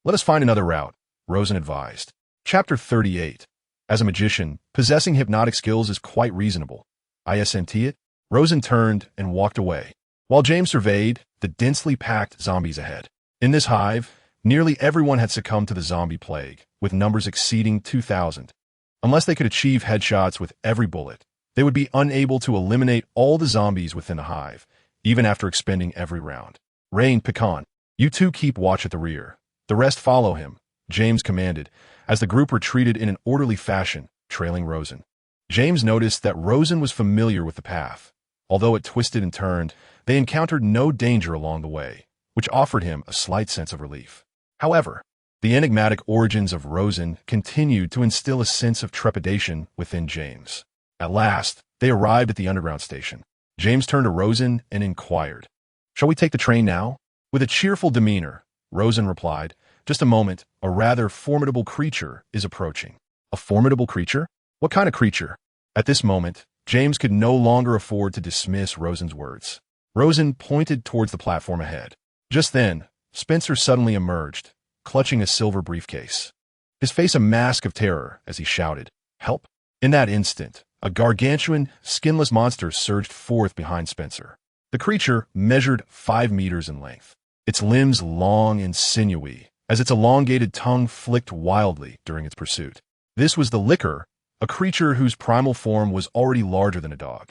Let us find another route, Rosen advised. Chapter 38. As a magician, possessing hypnotic skills is quite reasonable. Isn't it? Rosen turned and walked away, while James surveyed the densely packed zombies ahead. In this hive, nearly everyone had succumbed to the zombie plague, with numbers exceeding 2,000. Unless they could achieve headshots with every bullet, They would be unable to eliminate all the zombies within the hive, even after expending every round. Rain, Pecan, you two keep watch at the rear. The rest follow him, James commanded, as the group retreated in an orderly fashion, trailing Rosen. James noticed that Rosen was familiar with the path. Although it twisted and turned, they encountered no danger along the way, which offered him a slight sense of relief. However, the enigmatic origins of Rosen continued to instill a sense of trepidation within James. At last, they arrived at the underground station. James turned to Rosen and inquired, "Shall we take the train now?" With a cheerful demeanor, Rosen replied, "Just a moment, a rather formidable creature is approaching." A formidable creature? What kind of creature? At this moment, James could no longer afford to dismiss Rosen's words. Rosen pointed towards the platform ahead. Just then, Spencer suddenly emerged, clutching a silver briefcase. His face a mask of terror as he shouted, "Help!" In that instant, a gargantuan, skinless monster surged forth behind Spencer. The creature measured 5 meters in length, its limbs long and sinewy, as its elongated tongue flicked wildly during its pursuit. This was the Licker, a creature whose primal form was already larger than a dog,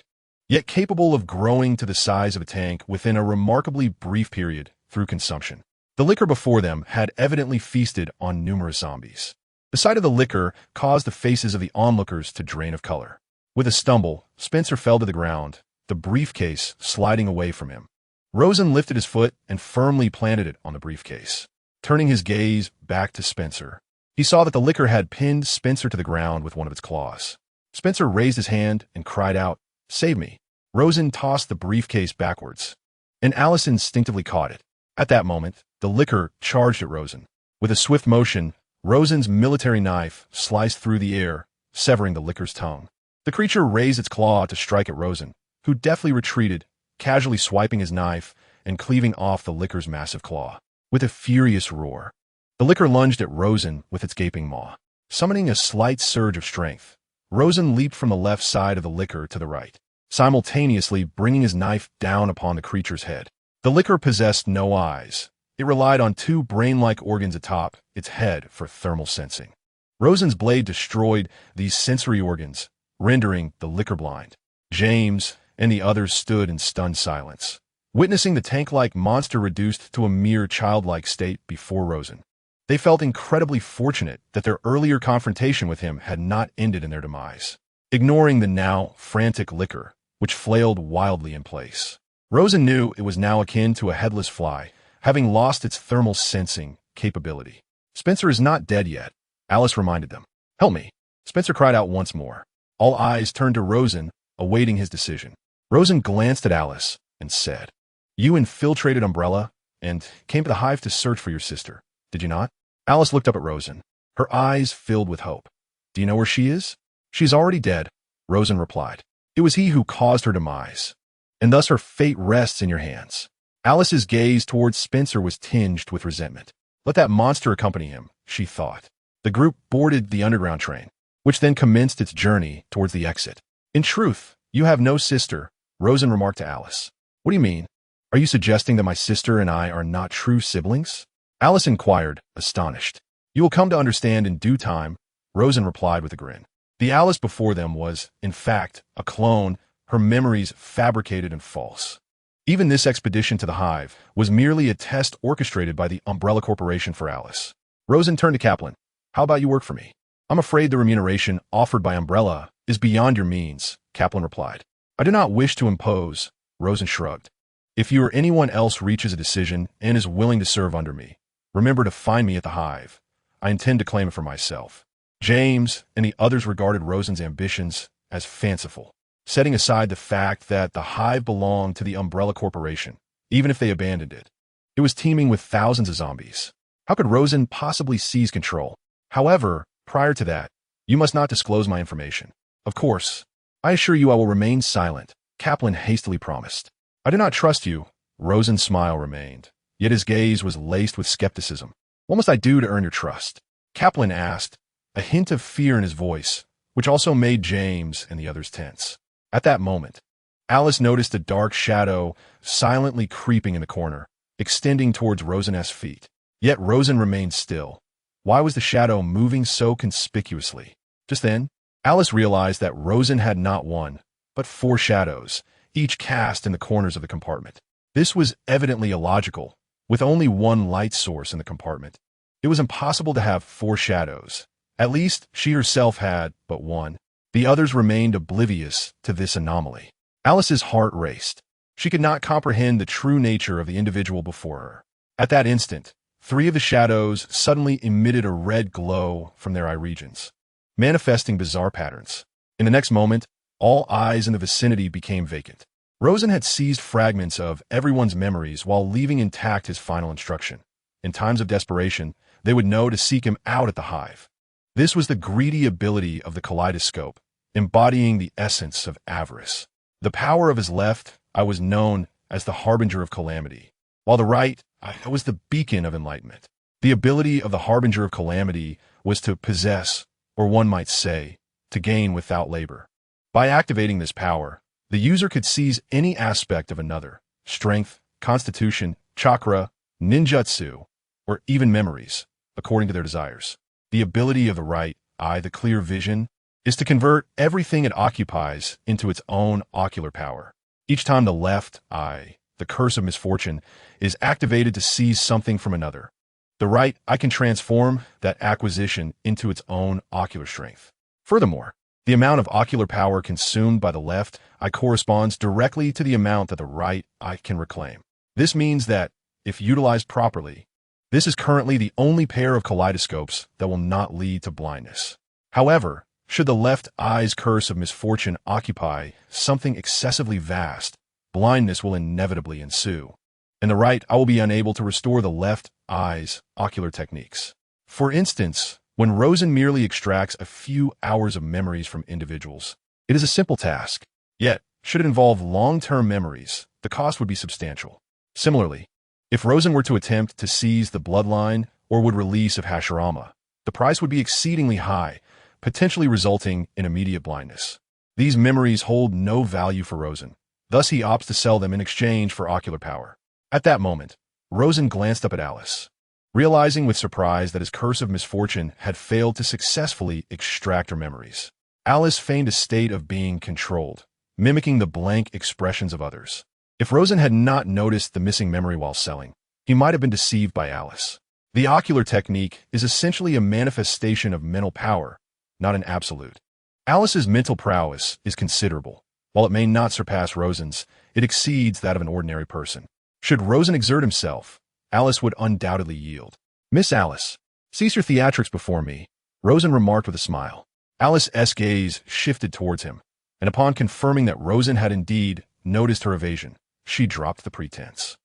yet capable of growing to the size of a tank within a remarkably brief period through consumption. The Licker before them had evidently feasted on numerous zombies. The sight of the Licker caused the faces of the onlookers to drain of color. With a stumble, Spencer fell to the ground, the briefcase sliding away from him. Rosen lifted his foot and firmly planted it on the briefcase. Turning his gaze back to Spencer, he saw that the Licker had pinned Spencer to the ground with one of its claws. Spencer raised his hand and cried out, "Save me." Rosen tossed the briefcase backwards, and Alice instinctively caught it. At that moment, the Licker charged at Rosen. With a swift motion, Rosen's military knife sliced through the air, severing the Licker's tongue. The creature raised its claw to strike at Rosen, who deftly retreated, casually swiping his knife and cleaving off the Licker's massive claw. With a furious roar, the Licker lunged at Rosen with its gaping maw. Summoning a slight surge of strength, Rosen leaped from the left side of the Licker to the right, simultaneously bringing his knife down upon the creature's head. The Licker possessed no eyes. It relied on 2 brain-like organs atop its head for thermal sensing. Rosen's blade destroyed these sensory organs, rendering the Licker blind. James and the others stood in stunned silence, witnessing the tank-like monster reduced to a mere childlike state before Rosen. They felt incredibly fortunate that their earlier confrontation with him had not ended in their demise. Ignoring the now frantic Licker, which flailed wildly in place, Rosen knew it was now akin to a headless fly, having lost its thermal sensing capability. "Spencer is not dead yet," Alice reminded them. "Help me," Spencer cried out once more. All eyes turned to Rosen, awaiting his decision. Rosen glanced at Alice and said, "You infiltrated Umbrella and came to the hive to search for your sister, did you not?" Alice looked up at Rosen, her eyes filled with hope. "Do you know where she is?" "She's already dead," Rosen replied. "It was he who caused her demise, and thus her fate rests in your hands." Alice's gaze towards Spencer was tinged with resentment. Let that monster accompany him, she thought. The group boarded the underground train, which then commenced its journey towards the exit. "In truth, you have no sister," Rosen remarked to Alice. "What do you mean? Are you suggesting that my sister and I are not true siblings?" Alice inquired, astonished. "You will come to understand in due time," Rosen replied with a grin. The Alice before them was, in fact, a clone, her memories fabricated and false. Even this expedition to the hive was merely a test orchestrated by the Umbrella Corporation for Alice. Rosen turned to Kaplan. "How about you work for me?" "I'm afraid the remuneration offered by Umbrella is beyond your means," Kaplan replied. "I do not wish to impose," Rosen shrugged. "If you or anyone else reaches a decision and is willing to serve under me, remember to find me at the hive. I intend to claim it for myself." James and the others regarded Rosen's ambitions as fanciful, setting aside the fact that the hive belonged to the Umbrella Corporation, even if they abandoned it. It was teeming with thousands of zombies. How could Rosen possibly seize control? However, prior to that, you must not disclose my information. "Of course. I assure you I will remain silent," Kaplan hastily promised. "I do not trust you." Rosen's smile remained, yet his gaze was laced with skepticism. "What must I do to earn your trust?" Kaplan asked, a hint of fear in his voice, which also made James and the others tense. At that moment, Alice noticed a dark shadow silently creeping in the corner, extending towards Rosen's feet. Yet Rosen remained still. Why was the shadow moving so conspicuously? Just then, Alice realized that Rosen had not one, but 4 shadows, each cast in the corners of the compartment. This was evidently illogical, with only one light source in the compartment. It was impossible to have 4 shadows. At least, she herself had but one. The others remained oblivious to this anomaly. Alice's heart raced. She could not comprehend the true nature of the individual before her. At that instant, 3 of the shadows suddenly emitted a red glow from their eye regions, manifesting bizarre patterns. In the next moment, all eyes in the vicinity became vacant. Rosen had seized fragments of everyone's memories while leaving intact his final instruction. In times of desperation, they would know to seek him out at the hive. This was the greedy ability of the kaleidoscope, embodying the essence of avarice. The power of his left eye was known as the harbinger of calamity, while the right eye was the beacon of enlightenment. The ability of the harbinger of calamity was to possess, or one might say, to gain without labor. By activating this power, the user could seize any aspect of another: strength, constitution, chakra, ninjutsu, or even memories, according to their desires. The ability of the right eye, the clear vision, is to convert everything it occupies into its own ocular power. Each time the left eye, the curse of misfortune, is activated to seize something from another, the right eye can transform that acquisition into its own ocular strength. Furthermore, the amount of ocular power consumed by the left eye corresponds directly to the amount that the right eye can reclaim. This means that, if utilized properly, this is currently the only pair of kaleidoscopes that will not lead to blindness. However, should the left eye's curse of misfortune occupy something excessively vast, blindness will inevitably ensue, and the right eye will be unable to restore the left eye's ocular techniques. For instance, when Rosen merely extracts a few hours of memories from individuals, it is a simple task. Yet, should it involve long-term memories, the cost would be substantial. Similarly, if Rosen were to attempt to seize the bloodline or would release of Hashirama, the price would be exceedingly high, potentially resulting in immediate blindness. These memories hold no value for Rosen, thus he opts to sell them in exchange for ocular power. At that moment, Rosen glanced up at Alice, realizing with surprise that his curse of misfortune had failed to successfully extract her memories. Alice feigned a state of being controlled, mimicking the blank expressions of others. If Rosen had not noticed the missing memory while selling, he might have been deceived by Alice. The ocular technique is essentially a manifestation of mental power, not an absolute. Alice's mental prowess is considerable. While it may not surpass Rosen's, it exceeds that of an ordinary person. Should Rosen exert himself, Alice would undoubtedly yield. "Miss Alice, cease your theatrics before me," Rosen remarked with a smile. Alice's gaze shifted towards him, and upon confirming that Rosen had indeed noticed her evasion, she dropped the pretense.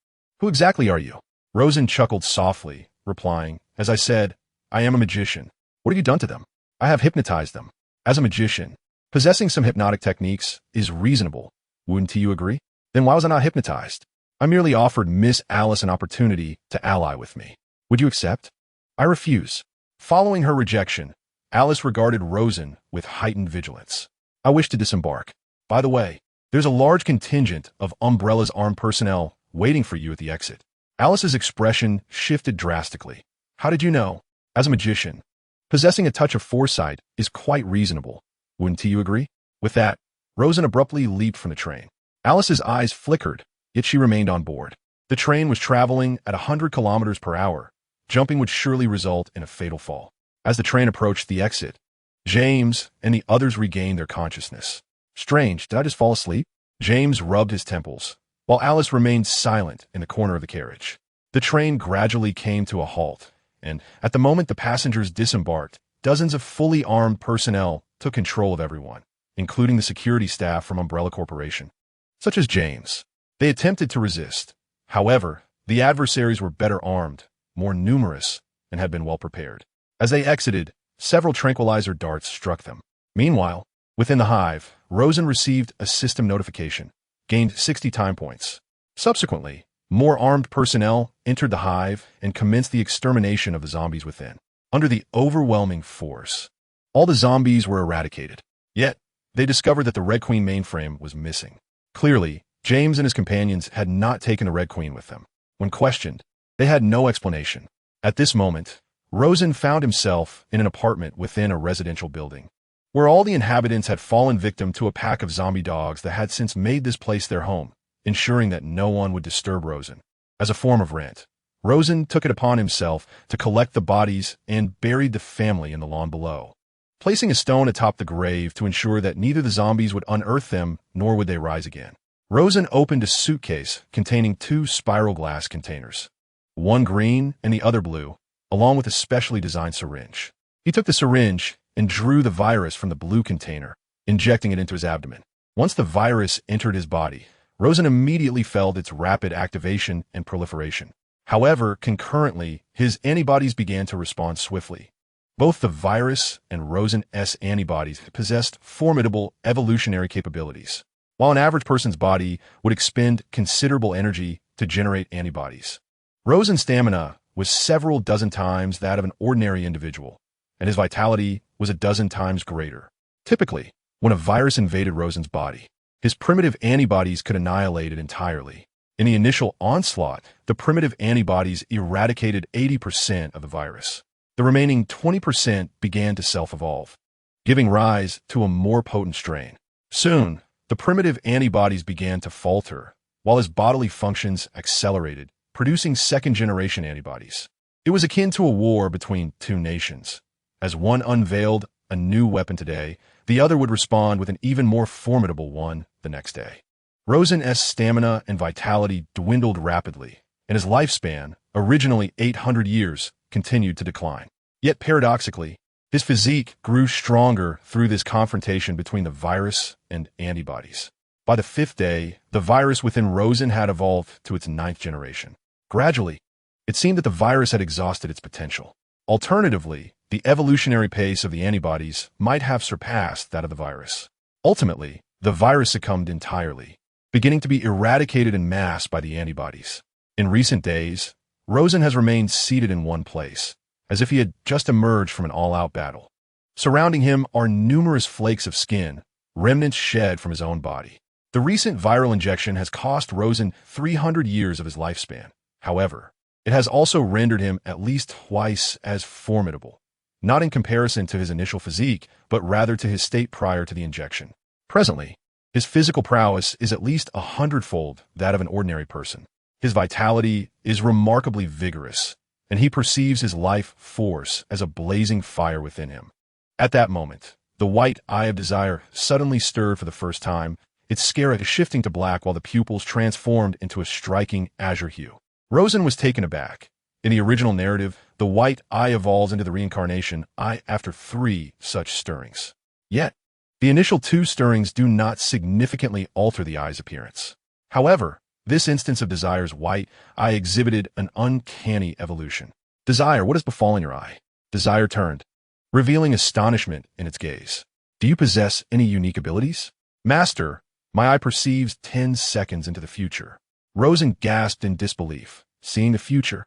"Who exactly are you?" Rosen chuckled softly, replying, "As I said, I am a magician." "What have you done to them?" "I have hypnotized them. As a magician, possessing some hypnotic techniques is reasonable. Wouldn't you agree? Then why was I not hypnotized? I merely offered Miss Alice an opportunity to ally with me. Would you accept?" "I refuse." Following her rejection, Alice regarded Rosen with heightened vigilance. "I wish to disembark. By the way, there's a large contingent of Umbrella's armed personnel waiting for you at the exit." Alice's expression shifted drastically. "How did you know?" "As a magician, possessing a touch of foresight is quite reasonable. Wouldn't you agree?" With that, Rosen abruptly leaped from the train. Alice's eyes flickered, yet she remained on board. The train was traveling at 100 kilometers per hour. Jumping would surely result in a fatal fall. As the train approached the exit, James and the others regained their consciousness. "Strange, did I just fall asleep?" James rubbed his temples, while Alice remained silent in the corner of the carriage. The train gradually came to a halt, and at the moment the passengers disembarked, dozens of fully armed personnel took control of everyone, including the security staff from Umbrella Corporation, such as James. They attempted to resist. However, the adversaries were better armed, more numerous, and had been well prepared. As they exited, several tranquilizer darts struck them. Meanwhile, within the hive, Rosen received a system notification, gained 60 time points. Subsequently, more armed personnel entered the hive and commenced the extermination of the zombies within. Under the overwhelming force, all the zombies were eradicated. Yet, they discovered that the Red Queen mainframe was missing. Clearly, James and his companions had not taken the Red Queen with them. When questioned, they had no explanation. At this moment, Rosen found himself in an apartment within a residential building. where all the inhabitants had fallen victim to a pack of zombie dogs that had since made this place their home, ensuring that no one would disturb Rosen. As a form of rent, Rosen took it upon himself to collect the bodies and buried the family in the lawn below, placing a stone atop the grave to ensure that neither the zombies would unearth them nor would they rise again. Rosen opened a suitcase containing 2 spiral glass containers, one green and the other blue, along with a specially designed syringe. He took the syringe and drew the virus from the blue container, injecting it into his abdomen. Once the virus entered his body, Rosen immediately felt its rapid activation and proliferation. However, concurrently, his antibodies began to respond swiftly. Both the virus and Rosen's antibodies possessed formidable evolutionary capabilities. While an average person's body would expend considerable energy to generate antibodies, Rosen's stamina was several dozen times that of an ordinary individual, and his vitality was a dozen times greater. Typically, when a virus invaded Rosen's body, his primitive antibodies could annihilate it entirely. In the initial onslaught, the primitive antibodies eradicated 80% of the virus. The remaining 20% began to self-evolve, giving rise to a more potent strain. Soon, the primitive antibodies began to falter, while his bodily functions accelerated, producing second-generation antibodies. It was akin to a war between 2 nations. As one unveiled a new weapon today, the other would respond with an even more formidable one the next day. Rosen's stamina and vitality dwindled rapidly, and his lifespan, originally 800 years, continued to decline. Yet paradoxically, his physique grew stronger through this confrontation between the virus and antibodies. By the 5th day, the virus within Rosen had evolved to its 9th generation. Gradually, it seemed that the virus had exhausted its potential. Alternatively, the evolutionary pace of the antibodies might have surpassed that of the virus. Ultimately, the virus succumbed entirely, beginning to be eradicated en masse by the antibodies. In recent days, Rosen has remained seated in one place, as if he had just emerged from an all-out battle. Surrounding him are numerous flakes of skin, remnants shed from his own body. The recent viral injection has cost Rosen 300 years of his lifespan. However, it has also rendered him at least twice as formidable, not in comparison to his initial physique, but rather to his state prior to the injection. Presently, his physical prowess is at least 100-fold that of an ordinary person. His vitality is remarkably vigorous, and he perceives his life force as a blazing fire within him. At that moment, the white eye of desire suddenly stirred for the first time, its sclera shifting to black while the pupils transformed into a striking azure hue. Rosen was taken aback. In the original narrative, the white eye evolves into the reincarnation eye after 3 such stirrings. Yet, the initial 2 stirrings do not significantly alter the eye's appearance. However, this instance of Desire's white eye exhibited an uncanny evolution. Desire, what has befallen your eye? Desire turned, revealing astonishment in its gaze. Do you possess any unique abilities? Master, my eye perceives 10 seconds into the future. Rosen gasped in disbelief, seeing the future.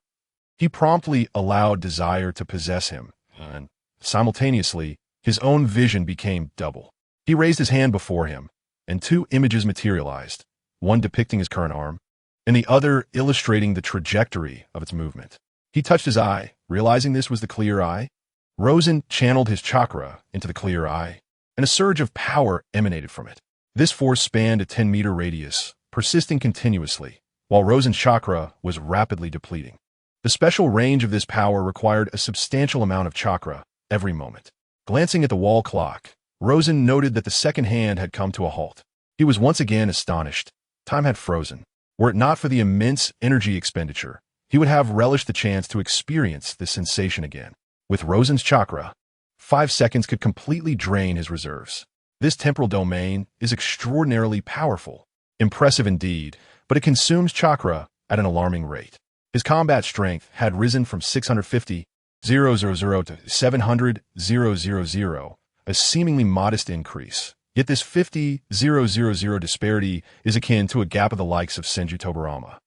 He promptly allowed Desire to possess him, and simultaneously, his own vision became double. He raised his hand before him, and 2 images materialized, one depicting his current arm, and the other illustrating the trajectory of its movement. He touched his eye, realizing this was the clear eye. Rosen channeled his chakra into the clear eye, and a surge of power emanated from it. This force spanned a 10-meter radius, persisting continuously, while Rosen's chakra was rapidly depleting. The special range of this power required a substantial amount of chakra every moment. Glancing at the wall clock, Rosen noted that the second hand had come to a halt. He was once again astonished. Time had frozen. Were it not for the immense energy expenditure, he would have relished the chance to experience this sensation again. With Rosen's chakra, 5 seconds could completely drain his reserves. This temporal domain is extraordinarily powerful. Impressive indeed, but it consumes chakra at an alarming rate. His combat strength had risen from 650,000 to 700,000, a seemingly modest increase. Yet this 50,000 disparity is akin to a gap of the likes of Senju Tobarama.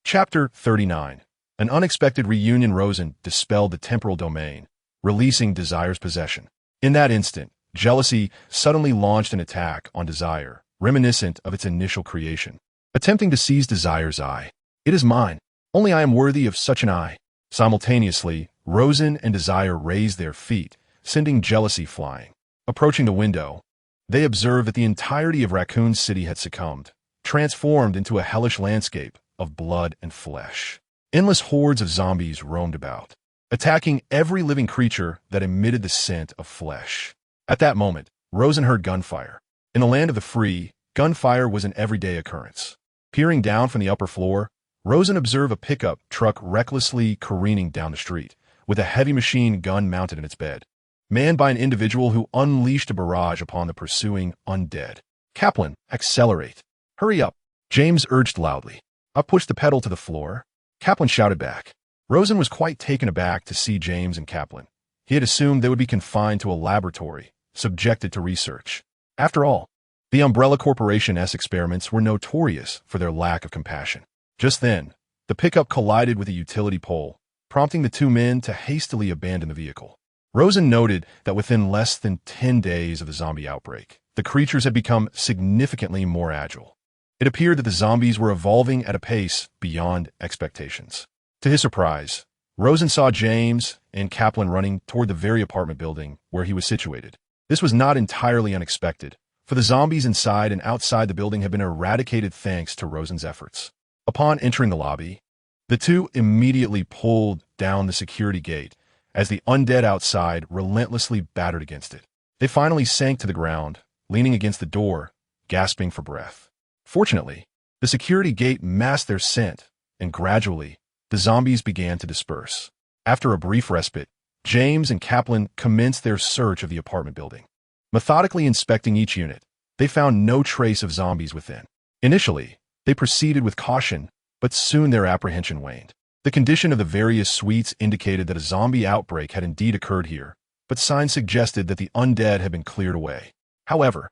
Chapter 39. An unexpected reunion. Rosen dispelled the temporal domain, releasing Desire's possession. In that instant, jealousy suddenly launched an attack on Desire, reminiscent of its initial creation. Attempting to seize Desire's eye. It is mine. Only I am worthy of such an eye. Simultaneously, Rosen and Desire raised their feet, sending jealousy flying. Approaching the window, they observed that the entirety of Raccoon City had succumbed, transformed into a hellish landscape of blood and flesh. Endless hordes of zombies roamed about, attacking every living creature that emitted the scent of flesh. At that moment, Rosen heard gunfire. In the land of the free, gunfire was an everyday occurrence. Peering down from the upper floor, Rosen observed a pickup truck recklessly careening down the street, with a heavy machine gun mounted in its bed, manned by an individual who unleashed a barrage upon the pursuing undead. "Kaplan, accelerate. Hurry up," James urged loudly. I pushed the pedal to the floor. Kaplan shouted back. Rosen was quite taken aback to see James and Kaplan. He had assumed they would be confined to a laboratory, subjected to research. After all, the Umbrella Corporation's experiments were notorious for their lack of compassion. Just then, the pickup collided with a utility pole, prompting the two men to hastily abandon the vehicle. Rosen noted that within less than 10 days of the zombie outbreak, the creatures had become significantly more agile. It appeared that the zombies were evolving at a pace beyond expectations. To his surprise, Rosen saw James and Kaplan running toward the very apartment building where he was situated. This was not entirely unexpected, for the zombies inside and outside the building had been eradicated thanks to Rosen's efforts. Upon entering the lobby, the two immediately pulled down the security gate as the undead outside relentlessly battered against it. They finally sank to the ground, leaning against the door, gasping for breath. Fortunately, the security gate masked their scent, and gradually, the zombies began to disperse. After a brief respite, James and Kaplan commenced their search of the apartment building. Methodically inspecting each unit, they found no trace of zombies within. Initially, they proceeded with caution, but soon their apprehension waned. The condition of the various suites indicated that a zombie outbreak had indeed occurred here, but signs suggested that the undead had been cleared away. However,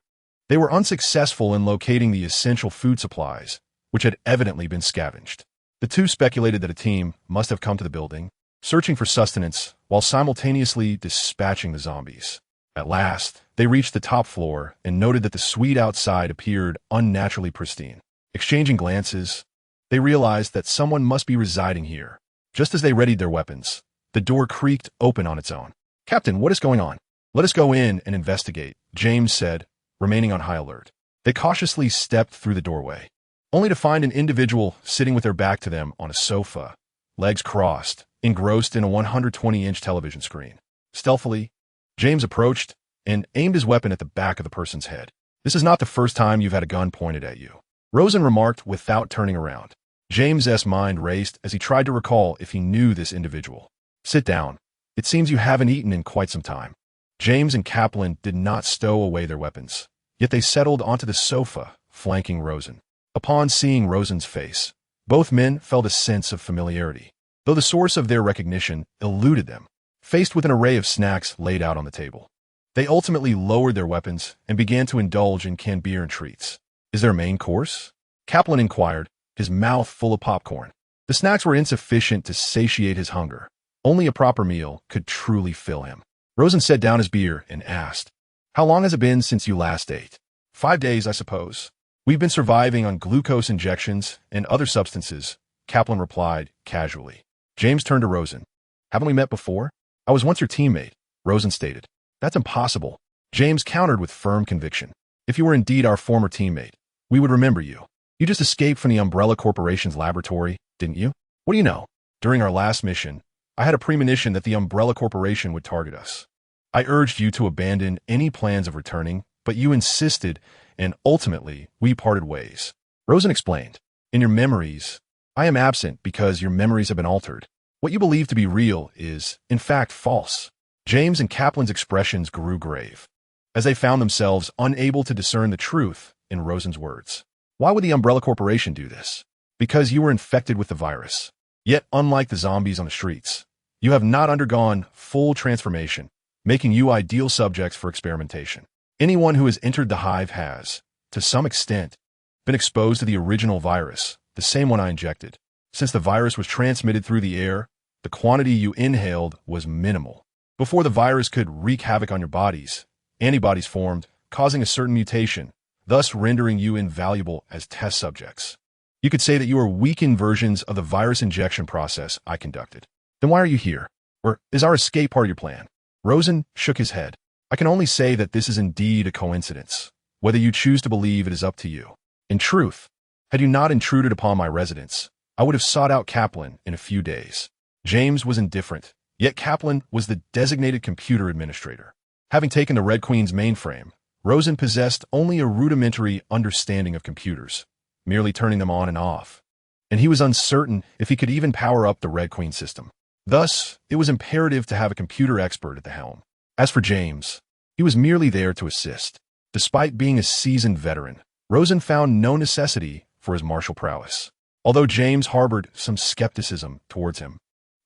they were unsuccessful in locating the essential food supplies, which had evidently been scavenged. The two speculated that a team must have come to the building, searching for sustenance while simultaneously dispatching the zombies. At last, they reached the top floor and noted that the suite outside appeared unnaturally pristine. Exchanging glances, they realized that someone must be residing here. Just as they readied their weapons, the door creaked open on its own. "Captain, what is going on? Let us go in and investigate," James said, remaining on high alert. They cautiously stepped through the doorway, only to find an individual sitting with their back to them on a sofa, legs crossed, engrossed in a 120-inch television screen. Stealthily, James approached and aimed his weapon at the back of the person's head. "This is not the first time you've had a gun pointed at you," Rosen remarked without turning around. James's mind raced as he tried to recall if he knew this individual. "Sit down. It seems you haven't eaten in quite some time." James and Kaplan did not stow away their weapons, yet they settled onto the sofa, flanking Rosen. Upon seeing Rosen's face, both men felt a sense of familiarity, though the source of their recognition eluded them. Faced with an array of snacks laid out on the table, they ultimately lowered their weapons and began to indulge in canned beer and treats. "Is there a main course?" Kaplan inquired, his mouth full of popcorn. The snacks were insufficient to satiate his hunger. Only a proper meal could truly fill him. Rosen set down his beer and asked, "How long has it been since you last ate?" 5 days, I suppose. We've been surviving on glucose injections and other substances," Kaplan replied casually. James turned to Rosen. "Haven't we met before?" "I was once your teammate," Rosen stated. "That's impossible," James countered with firm conviction. "If you were indeed our former teammate, we would remember you. You just escaped from the Umbrella Corporation's laboratory, didn't you? What do you know? During our last mission, I had a premonition that the Umbrella Corporation would target us. I urged you to abandon any plans of returning, but you insisted, and ultimately, we parted ways." Rosen explained, "In your memories, I am absent because your memories have been altered. What you believe to be real is, in fact, false." James and Kaplan's expressions grew grave, as they found themselves unable to discern the truth in Rosen's words. "Why would the Umbrella Corporation do this?" "Because you were infected with the virus. Yet, unlike the zombies on the streets, you have not undergone full transformation, making you ideal subjects for experimentation. Anyone who has entered the hive has, to some extent, been exposed to the original virus, the same one I injected. Since the virus was transmitted through the air, the quantity you inhaled was minimal. Before the virus could wreak havoc on your bodies, antibodies formed, causing a certain mutation, thus rendering you invaluable as test subjects. You could say that you are weakened versions of the virus injection process I conducted. Then why are you here? Or is our escape part of your plan?" Rosen shook his head. I can only say that this is indeed a coincidence. Whether you choose to believe it is up to you. In truth, had you not intruded upon my residence, I would have sought out Kaplan in a few days. James was indifferent, yet Kaplan was the designated computer administrator. Having taken the Red Queen's mainframe, Rosen possessed only a rudimentary understanding of computers, merely turning them on and off, and he was uncertain if he could even power up the Red Queen system. Thus, it was imperative to have a computer expert at the helm. As for James, he was merely there to assist. Despite being a seasoned veteran, Rosen found no necessity for his martial prowess. Although James harbored some skepticism towards him,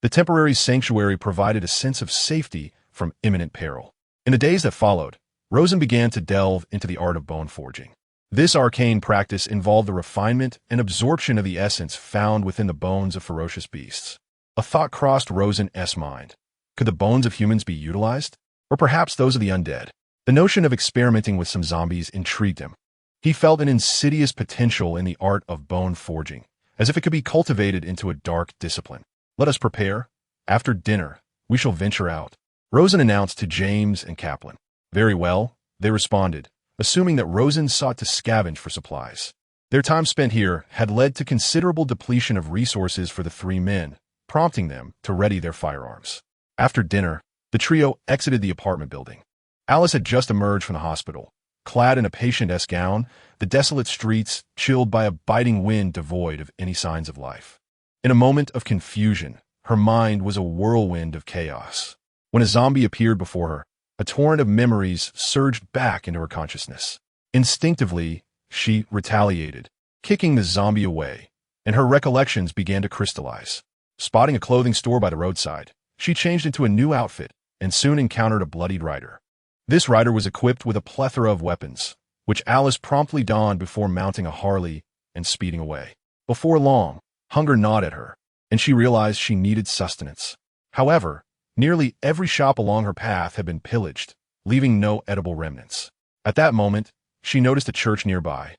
the temporary sanctuary provided a sense of safety from imminent peril. In the days that followed, Rosen began to delve into the art of bone forging. This arcane practice involved the refinement and absorption of the essence found within the bones of ferocious beasts. A thought crossed Rosen's mind. Could the bones of humans be utilized? Or perhaps those of the undead? The notion of experimenting with some zombies intrigued him. He felt an insidious potential in the art of bone forging, as if it could be cultivated into a dark discipline. Let us prepare. After dinner, we shall venture out, Rosen announced to James and Kaplan. Very well, they responded, assuming that Rosen sought to scavenge for supplies. Their time spent here had led to considerable depletion of resources for the three men, prompting them to ready their firearms. After dinner, the trio exited the apartment building. Alice had just emerged from the hospital, clad in a patient-esque gown, the desolate streets chilled by a biting wind devoid of any signs of life. In a moment of confusion, her mind was a whirlwind of chaos. When a zombie appeared before her, a torrent of memories surged back into her consciousness. Instinctively, she retaliated, kicking the zombie away, and her recollections began to crystallize. Spotting a clothing store by the roadside, she changed into a new outfit and soon encountered a bloodied rider. This rider was equipped with a plethora of weapons, which Alice promptly donned before mounting a Harley and speeding away. Before long, hunger gnawed at her, and she realized she needed sustenance. However, nearly every shop along her path had been pillaged, leaving no edible remnants. At that moment, she noticed a church nearby,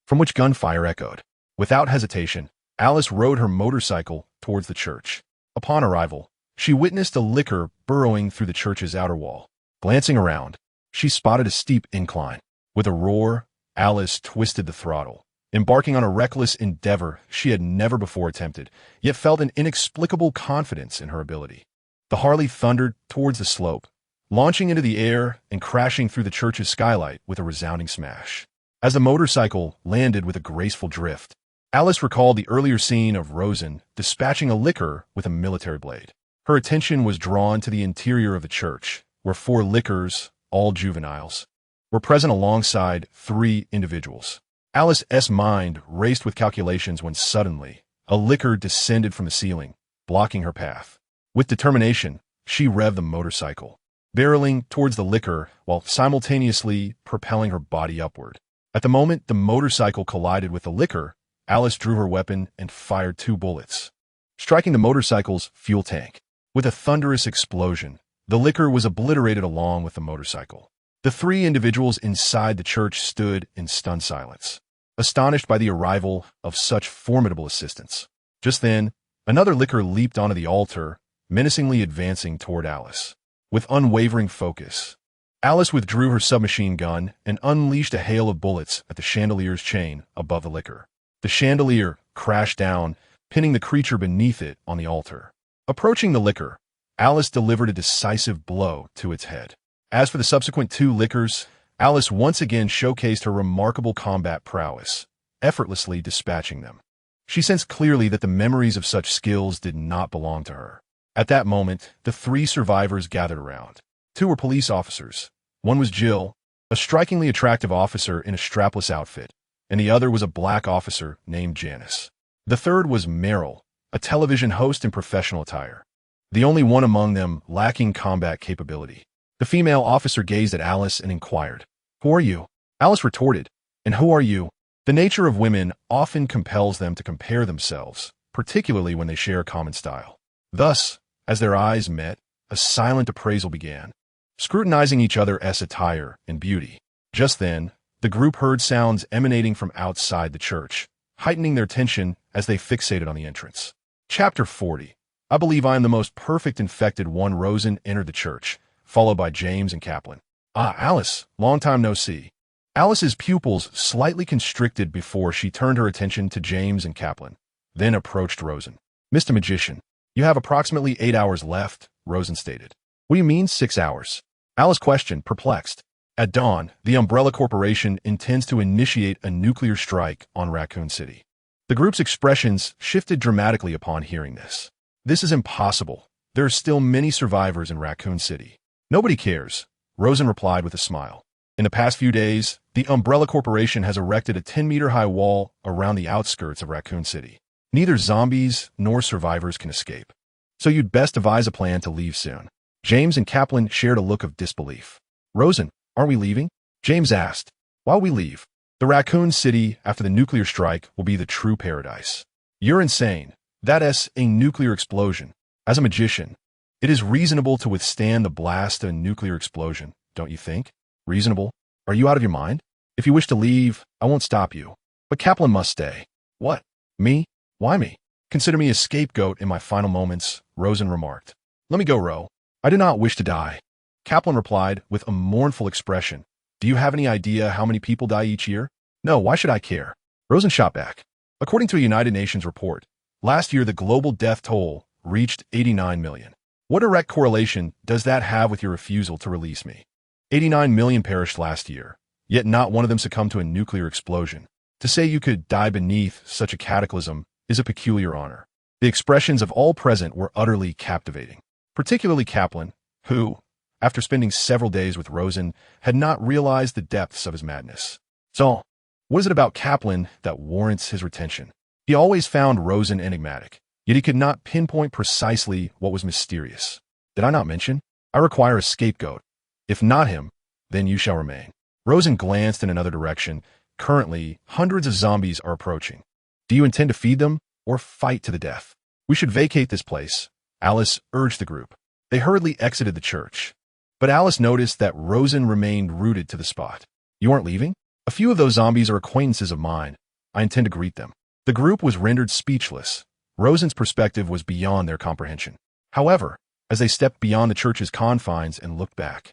from which gunfire echoed. Without hesitation, Alice rode her motorcycle towards the church. Upon arrival, she witnessed a licker burrowing through the church's outer wall. Glancing around, she spotted a steep incline. With a roar, Alice twisted the throttle, embarking on a reckless endeavor she had never before attempted, yet felt an inexplicable confidence in her ability. The Harley thundered towards the slope, launching into the air and crashing through the church's skylight with a resounding smash. As the motorcycle landed with a graceful drift, Alice recalled the earlier scene of Rosen dispatching a licker with a military blade. Her attention was drawn to the interior of the church, where 4 lickers, all juveniles, were present alongside 3 individuals. Alice's mind raced with calculations when suddenly, a licker descended from the ceiling, blocking her path. With determination, she revved the motorcycle, barreling towards the licker while simultaneously propelling her body upward. At the moment the motorcycle collided with the licker, Alice drew her weapon and fired 2 bullets, striking the motorcycle's fuel tank. With a thunderous explosion, the licker was obliterated along with the motorcycle. The 3 individuals inside the church stood in stunned silence, astonished by the arrival of such formidable assistance. Just then, another licker leaped onto the altar, menacingly advancing toward Alice. With unwavering focus, Alice withdrew her submachine gun and unleashed a hail of bullets at the chandelier's chain above the licker. The chandelier crashed down, pinning the creature beneath it on the altar. Approaching the licker, Alice delivered a decisive blow to its head. As for the subsequent 2 lickers, Alice once again showcased her remarkable combat prowess, effortlessly dispatching them. She sensed clearly that the memories of such skills did not belong to her. At that moment, the 3 survivors gathered around. 2 were police officers. One was Jill, a strikingly attractive officer in a strapless outfit, and the other was a black officer named Janice. The third was Meryl, a television host in professional attire, the only one among them lacking combat capability. The female officer gazed at Alice and inquired, "Who are you?" Alice retorted, "And who are you?" The nature of women often compels them to compare themselves, particularly when they share a common style. Thus, as their eyes met, a silent appraisal began, scrutinizing each other's attire and beauty. Just then, the group heard sounds emanating from outside the church, heightening their tension as they fixated on the entrance. Chapter 40. I believe I am the most perfect infected one. Rosen entered the church, followed by James and Kaplan. Ah, Alice, long time no see. Alice's pupils slightly constricted before she turned her attention to James and Kaplan, then approached Rosen. Mr. Magician, you have approximately 8 hours left, Rosen stated. What do you mean 6 hours? Alice questioned, perplexed. At dawn, the Umbrella Corporation intends to initiate a nuclear strike on Raccoon City. The group's expressions shifted dramatically upon hearing this. This is impossible. There are still many survivors in Raccoon City. Nobody cares, Rosen replied with a smile. In the past few days, the Umbrella Corporation has erected a 10-meter-high wall around the outskirts of Raccoon City. Neither zombies nor survivors can escape. So you'd best devise a plan to leave soon. James and Kaplan shared a look of disbelief. Rosen, aren't we leaving? James asked. Why we leave? The Raccoon City, after the nuclear strike, will be the true paradise. You're insane. That's a nuclear explosion. As a magician, it is reasonable to withstand the blast of a nuclear explosion, don't you think? Reasonable? Are you out of your mind? If you wish to leave, I won't stop you. But Kaplan must stay. What? Me? Why me? Consider me a scapegoat in my final moments, Rosen remarked. Let me go, Ro. I do not wish to die. Kaplan replied with a mournful expression. Do you have any idea how many people die each year? No, why should I care? Rosen shot back. According to a United Nations report, last year the global death toll reached 89 million. What direct correlation does that have with your refusal to release me? 89 million perished last year, yet not one of them succumbed to a nuclear explosion. To say you could die beneath such a cataclysm is a peculiar honor. The expressions of all present were utterly captivating, particularly Kaplan, who, after spending several days with Rosen, had not realized the depths of his madness. So, what is it about Kaplan that warrants his retention? He always found Rosen enigmatic, yet he could not pinpoint precisely what was mysterious. Did I not mention? I require a scapegoat. If not him, then you shall remain. Rosen glanced in another direction. Currently, hundreds of zombies are approaching. Do you intend to feed them or fight to the death? We should vacate this place, Alice urged the group. They hurriedly exited the church. But Alice noticed that Rosen remained rooted to the spot. You aren't leaving? A few of those zombies are acquaintances of mine. I intend to greet them. The group was rendered speechless. Rosen's perspective was beyond their comprehension. However, as they stepped beyond the church's confines and looked back,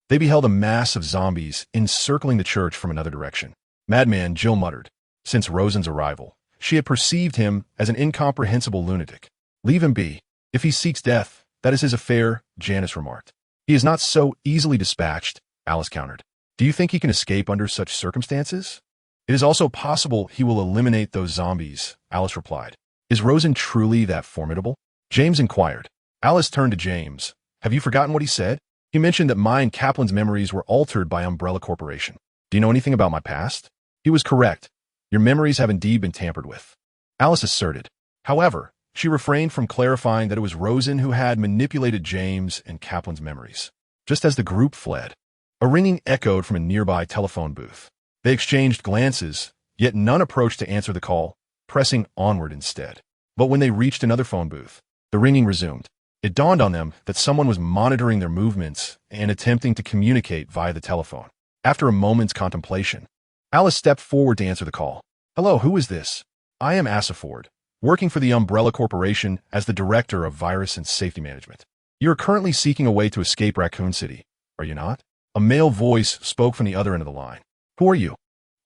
they beheld a mass of zombies encircling the church from another direction. Madman, Jill muttered. Since Rosen's arrival, she had perceived him as an incomprehensible lunatic. Leave him be. If he seeks death, that is his affair, Janice remarked. He is not so easily dispatched, Alice countered. Do you think he can escape under such circumstances? It is also possible he will eliminate those zombies, Alice replied. Is Rosen truly that formidable? James inquired. Alice turned to James. Have you forgotten what he said? He mentioned that my and Kaplan's memories were altered by Umbrella Corporation. Do you know anything about my past? He was correct. Your memories have indeed been tampered with, Alice asserted. However, she refrained from clarifying that it was Rosen who had manipulated James and Kaplan's memories. Just as the group fled, a ringing echoed from a nearby telephone booth. They exchanged glances, yet none approached to answer the call, pressing onward instead. But when they reached another phone booth, the ringing resumed. It dawned on them that someone was monitoring their movements and attempting to communicate via the telephone. After a moment's contemplation, Alice stepped forward to answer the call. Hello, who is this? I am Asaford, working for the Umbrella Corporation as the Director of Virus and Safety Management. You are currently seeking a way to escape Raccoon City, are you not? A male voice spoke from the other end of the line. Who are you?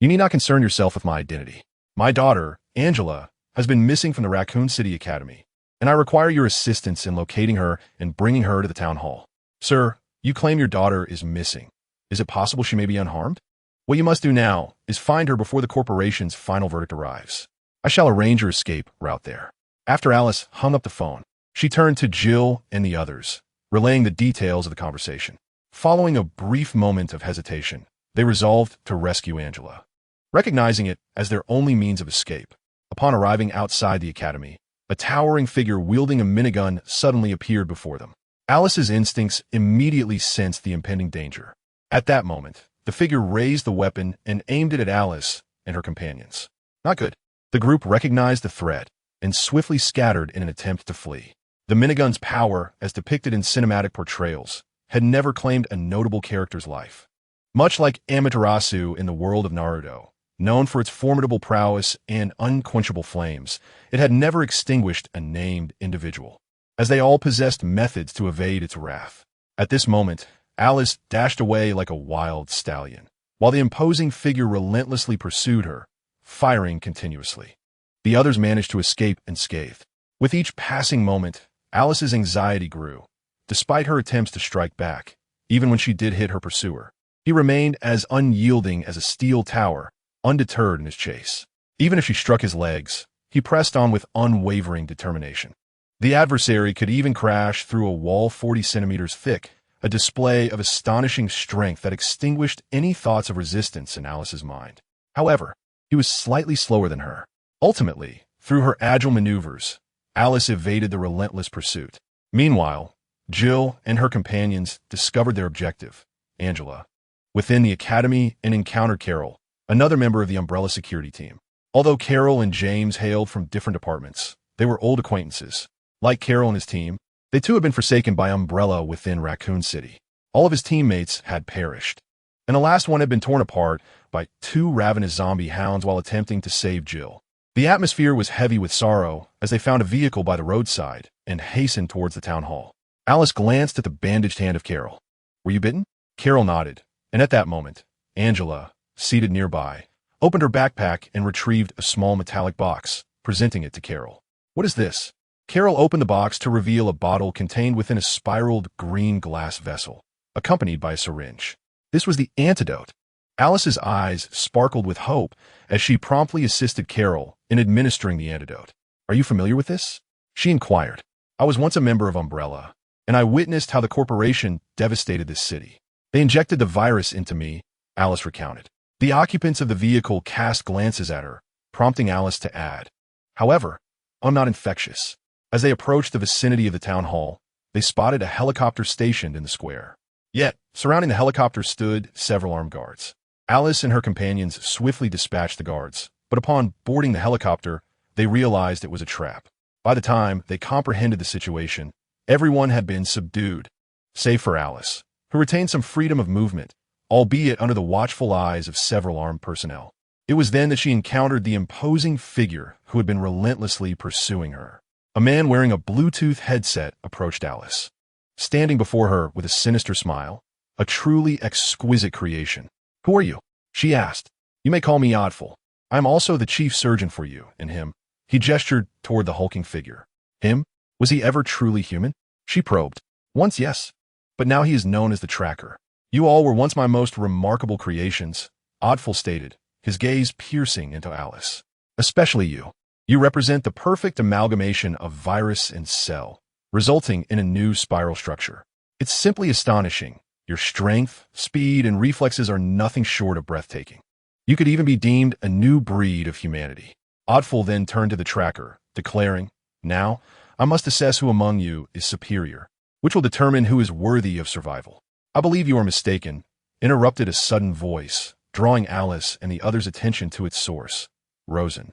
You need not concern yourself with my identity. My daughter, Angela, has been missing from the Raccoon City Academy, and I require your assistance in locating her and bringing her to the town hall. Sir, you claim your daughter is missing. Is it possible she may be unharmed? What you must do now is find her before the corporation's final verdict arrives. I shall arrange your escape route there. After Alice hung up the phone, she turned to Jill and the others, relaying the details of the conversation. Following a brief moment of hesitation, they resolved to rescue Angela. Recognizing it as their only means of escape, upon arriving outside the academy, a towering figure wielding a minigun suddenly appeared before them. Alice's instincts immediately sensed the impending danger. At that moment, the figure raised the weapon and aimed it at Alice and her companions. Not good. The group recognized the threat and swiftly scattered in an attempt to flee. The minigun's power, as depicted in cinematic portrayals, had never claimed a notable character's life. Much like Amaterasu in the world of Naruto, known for its formidable prowess and unquenchable flames, it had never extinguished a named individual, as they all possessed methods to evade its wrath. At this moment, Alice dashed away like a wild stallion, while the imposing figure relentlessly pursued her, firing continuously. The others managed to escape unscathed. With each passing moment, Alice's anxiety grew. Despite her attempts to strike back, even when she did hit her pursuer, he remained as unyielding as a steel tower, undeterred in his chase. Even if she struck his legs, he pressed on with unwavering determination. The adversary could even crash through a wall 40 centimeters thick, a display of astonishing strength that extinguished any thoughts of resistance in Alice's mind. However, he was slightly slower than her. Ultimately, through her agile maneuvers, Alice evaded the relentless pursuit. Meanwhile, Jill and her companions discovered their objective, Angela, within the academy and encountered Carol, another member of the Umbrella security team. Although Carol and James hailed from different departments, they were old acquaintances. Like Carol and his team, they too had been forsaken by Umbrella within Raccoon City. All of his teammates had perished, and the last one had been torn apart by 2 ravenous zombie hounds while attempting to save Jill. The atmosphere was heavy with sorrow as they found a vehicle by the roadside and hastened towards the town hall. Alice glanced at the bandaged hand of Carol. "Were you bitten?" Carol nodded, and at that moment, Angela, seated nearby, opened her backpack and retrieved a small metallic box, presenting it to Carol. "What is this?" Carol opened the box to reveal a bottle contained within a spiraled green glass vessel, accompanied by a syringe. This was the antidote. Alice's eyes sparkled with hope as she promptly assisted Carol in administering the antidote. "Are you familiar with this?" she inquired. "I was once a member of Umbrella, and I witnessed how the corporation devastated this city. They injected the virus into me," Alice recounted. The occupants of the vehicle cast glances at her, prompting Alice to add, "However, I'm not infectious." As they approached the vicinity of the town hall, they spotted a helicopter stationed in the square. Yet, surrounding the helicopter stood several armed guards. Alice and her companions swiftly dispatched the guards, but upon boarding the helicopter, they realized it was a trap. By the time they comprehended the situation, everyone had been subdued, save for Alice, who retained some freedom of movement, albeit under the watchful eyes of several armed personnel. It was then that she encountered the imposing figure who had been relentlessly pursuing her. A man wearing a Bluetooth headset approached Alice, standing before her with a sinister smile, a truly exquisite creation. "Who are you?" she asked. "You may call me Oddful. I am also the chief surgeon for you and him." He gestured toward the hulking figure. Him? Was he ever truly human? She probed. "Once, yes, but now he is known as the Tracker. You all were once my most remarkable creations," Oddful stated, his gaze piercing into Alice. "Especially you. You represent the perfect amalgamation of virus and cell, resulting in a new spiral structure. It's simply astonishing. Your strength, speed, and reflexes are nothing short of breathtaking. You could even be deemed a new breed of humanity." Oddful then turned to the Tracker, declaring, "Now, I must assess who among you is superior, which will determine who is worthy of survival." "I believe you are mistaken," interrupted a sudden voice, drawing Alice and the others' attention to its source, Rosen,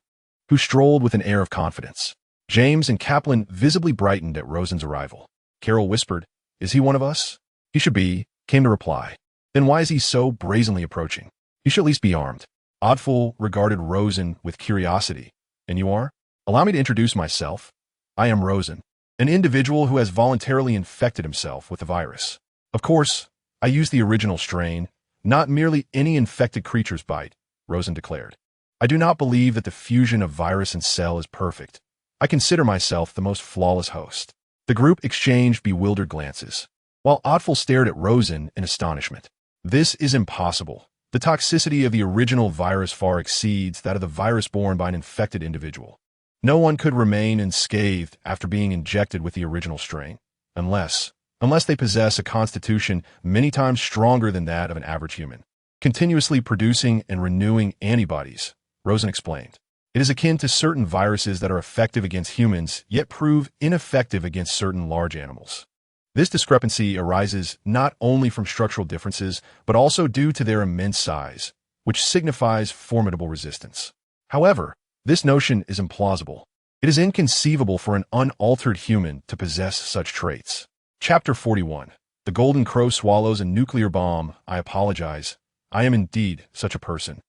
who strolled with an air of confidence. James and Kaplan visibly brightened at Rosen's arrival. Carol whispered, "Is he one of us?" "He should be," came the reply. "Then why is he so brazenly approaching? He should at least be armed." Oddful regarded Rosen with curiosity. "And you are?" "Allow me to introduce myself. I am Rosen, an individual who has voluntarily infected himself with the virus. Of course, I use the original strain, not merely any infected creature's bite," Rosen declared. "I do not believe that the fusion of virus and cell is perfect. I consider myself the most flawless host." The group exchanged bewildered glances, while Oddful stared at Rosen in astonishment. "This is impossible. The toxicity of the original virus far exceeds that of the virus born by an infected individual. No one could remain unscathed after being injected with the original strain, unless they possess a constitution many times stronger than that of an average human, continuously producing and renewing antibodies," Rosen explained. "It is akin to certain viruses that are effective against humans, yet prove ineffective against certain large animals. This discrepancy arises not only from structural differences, but also due to their immense size, which signifies formidable resistance. However, this notion is implausible. It is inconceivable for an unaltered human to possess such traits." Chapter 41. The Golden Crow swallows a nuclear bomb. "I apologize. I am indeed such a person,"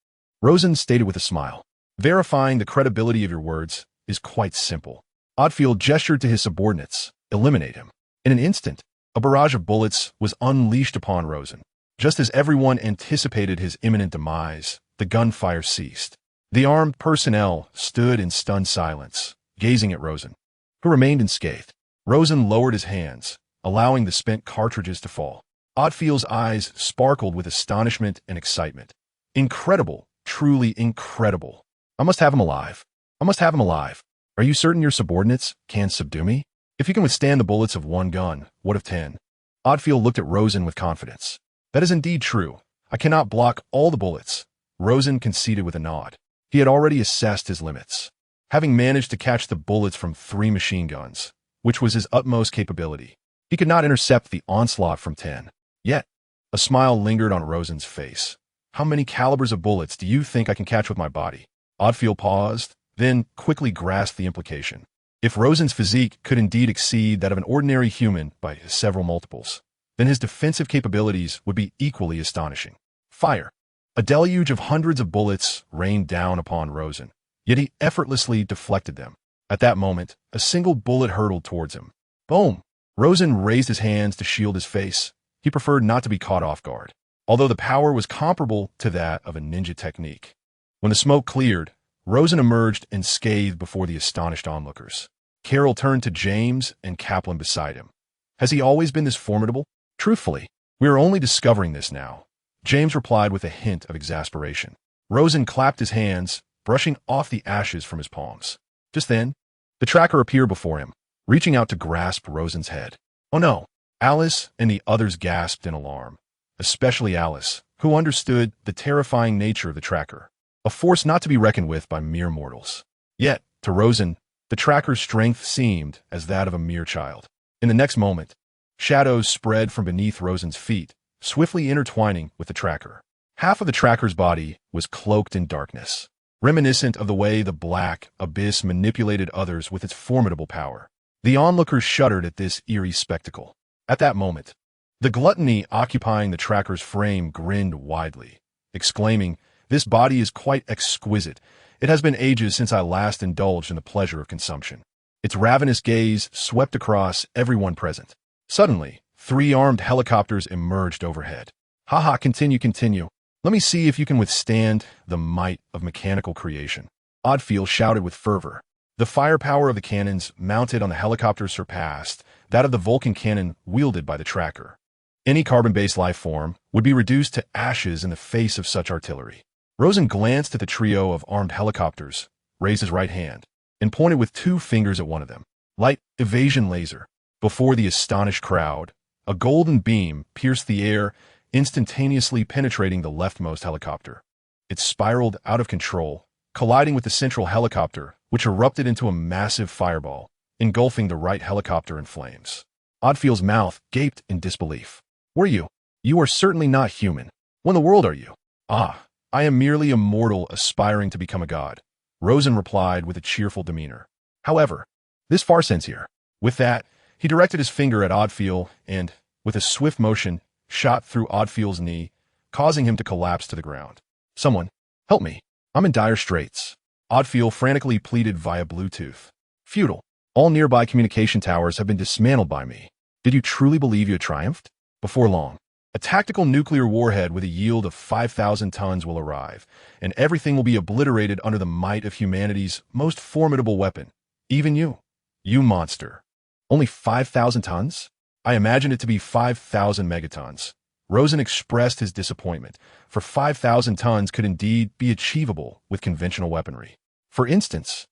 Rosen stated with a smile. "Verifying the credibility of your words is quite simple." Oddfield gestured to his subordinates. "Eliminate him." In an instant, A barrage of bullets was unleashed upon Rosen. Just as everyone anticipated his imminent demise, the gunfire ceased. The armed personnel stood in stunned silence, gazing at Rosen, who remained unscathed. Rosen lowered his hands, allowing the spent cartridges to fall. Oddfield's eyes sparkled with astonishment and excitement. Incredible, truly incredible. I must have him alive. I must have him alive. Are you certain your subordinates can subdue me? If you can withstand the bullets of one gun, what of 10? Oddfield looked at Rosen with confidence. That is indeed true. I cannot block all the bullets. Rosen conceded with a nod. He had already assessed his limits. Having managed to catch the bullets from 3 machine guns, which was his utmost capability, he could not intercept the onslaught from 10. Yet, a smile lingered on Rosen's face. How many calibers of bullets do you think I can catch with my body? Oddfield paused, then quickly grasped the implication. If Rosen's physique could indeed exceed that of an ordinary human by several multiples, then his defensive capabilities would be equally astonishing. Fire. A deluge of hundreds of bullets rained down upon Rosen, yet he effortlessly deflected them. At that moment, a single bullet hurtled towards him. Boom! Rosen raised his hands to shield his face. He preferred not to be caught off guard, although the power was comparable to that of a ninja technique. When the smoke cleared, Rosen emerged unscathed before the astonished onlookers. Carroll turned to James and Kaplan beside him. Has he always been this formidable? Truthfully, we are only discovering this now. James replied with a hint of exasperation. Rosen clapped his hands, brushing off the ashes from his palms. Just then, the tracker appeared before him, reaching out to grasp Rosen's head. Oh no! Alice and the others gasped in alarm, especially Alice, who understood the terrifying nature of the tracker, a force not to be reckoned with by mere mortals. Yet, to Rosen, the tracker's strength seemed as that of a mere child. In the next moment, shadows spread from beneath Rosen's feet, swiftly intertwining with the tracker. Half of the tracker's body was cloaked in darkness, reminiscent of the way the black abyss manipulated others with its formidable power. The onlookers shuddered at this eerie spectacle. At that moment, the gluttony occupying the tracker's frame grinned widely, exclaiming, "This body is quite exquisite. It has been ages since I last indulged in the pleasure of consumption." Its ravenous gaze swept across everyone present. Suddenly, 3 armed helicopters emerged overhead. "Haha, continue. Let me see if you can withstand the might of mechanical creation." Oddfield shouted with fervor. The firepower of the cannons mounted on the helicopters surpassed that of the Vulcan cannon wielded by the tracker. Any carbon-based life form would be reduced to ashes in the face of such artillery. Rosen glanced at the trio of armed helicopters, raised his right hand, and pointed with 2 fingers at one of them. Light evasion laser. Before the astonished crowd, a golden beam pierced the air, instantaneously penetrating the leftmost helicopter. It spiraled out of control, colliding with the central helicopter, which erupted into a massive fireball, engulfing the right helicopter in flames. Oddfield's mouth gaped in disbelief. "Were you? You are certainly not human. What in the world are you?" "Ah, I am merely a mortal aspiring to become a god," Rosen replied with a cheerful demeanor. "However, this farce ends here." With that, he directed his finger at Oddfield and, with a swift motion, shot through Oddfield's knee, causing him to collapse to the ground. "Someone, help me. I'm in dire straits," Oddfield frantically pleaded via Bluetooth. "Futile. All nearby communication towers have been dismantled by me. Did you truly believe you had triumphed? Before long, a tactical nuclear warhead with a yield of 5,000 tons will arrive, and everything will be obliterated under the might of humanity's most formidable weapon. Even you. You monster. Only 5,000 tons? I imagined it to be 5,000 megatons." Rosen expressed his disappointment, for 5,000 tons could indeed be achievable with conventional weaponry. For instance,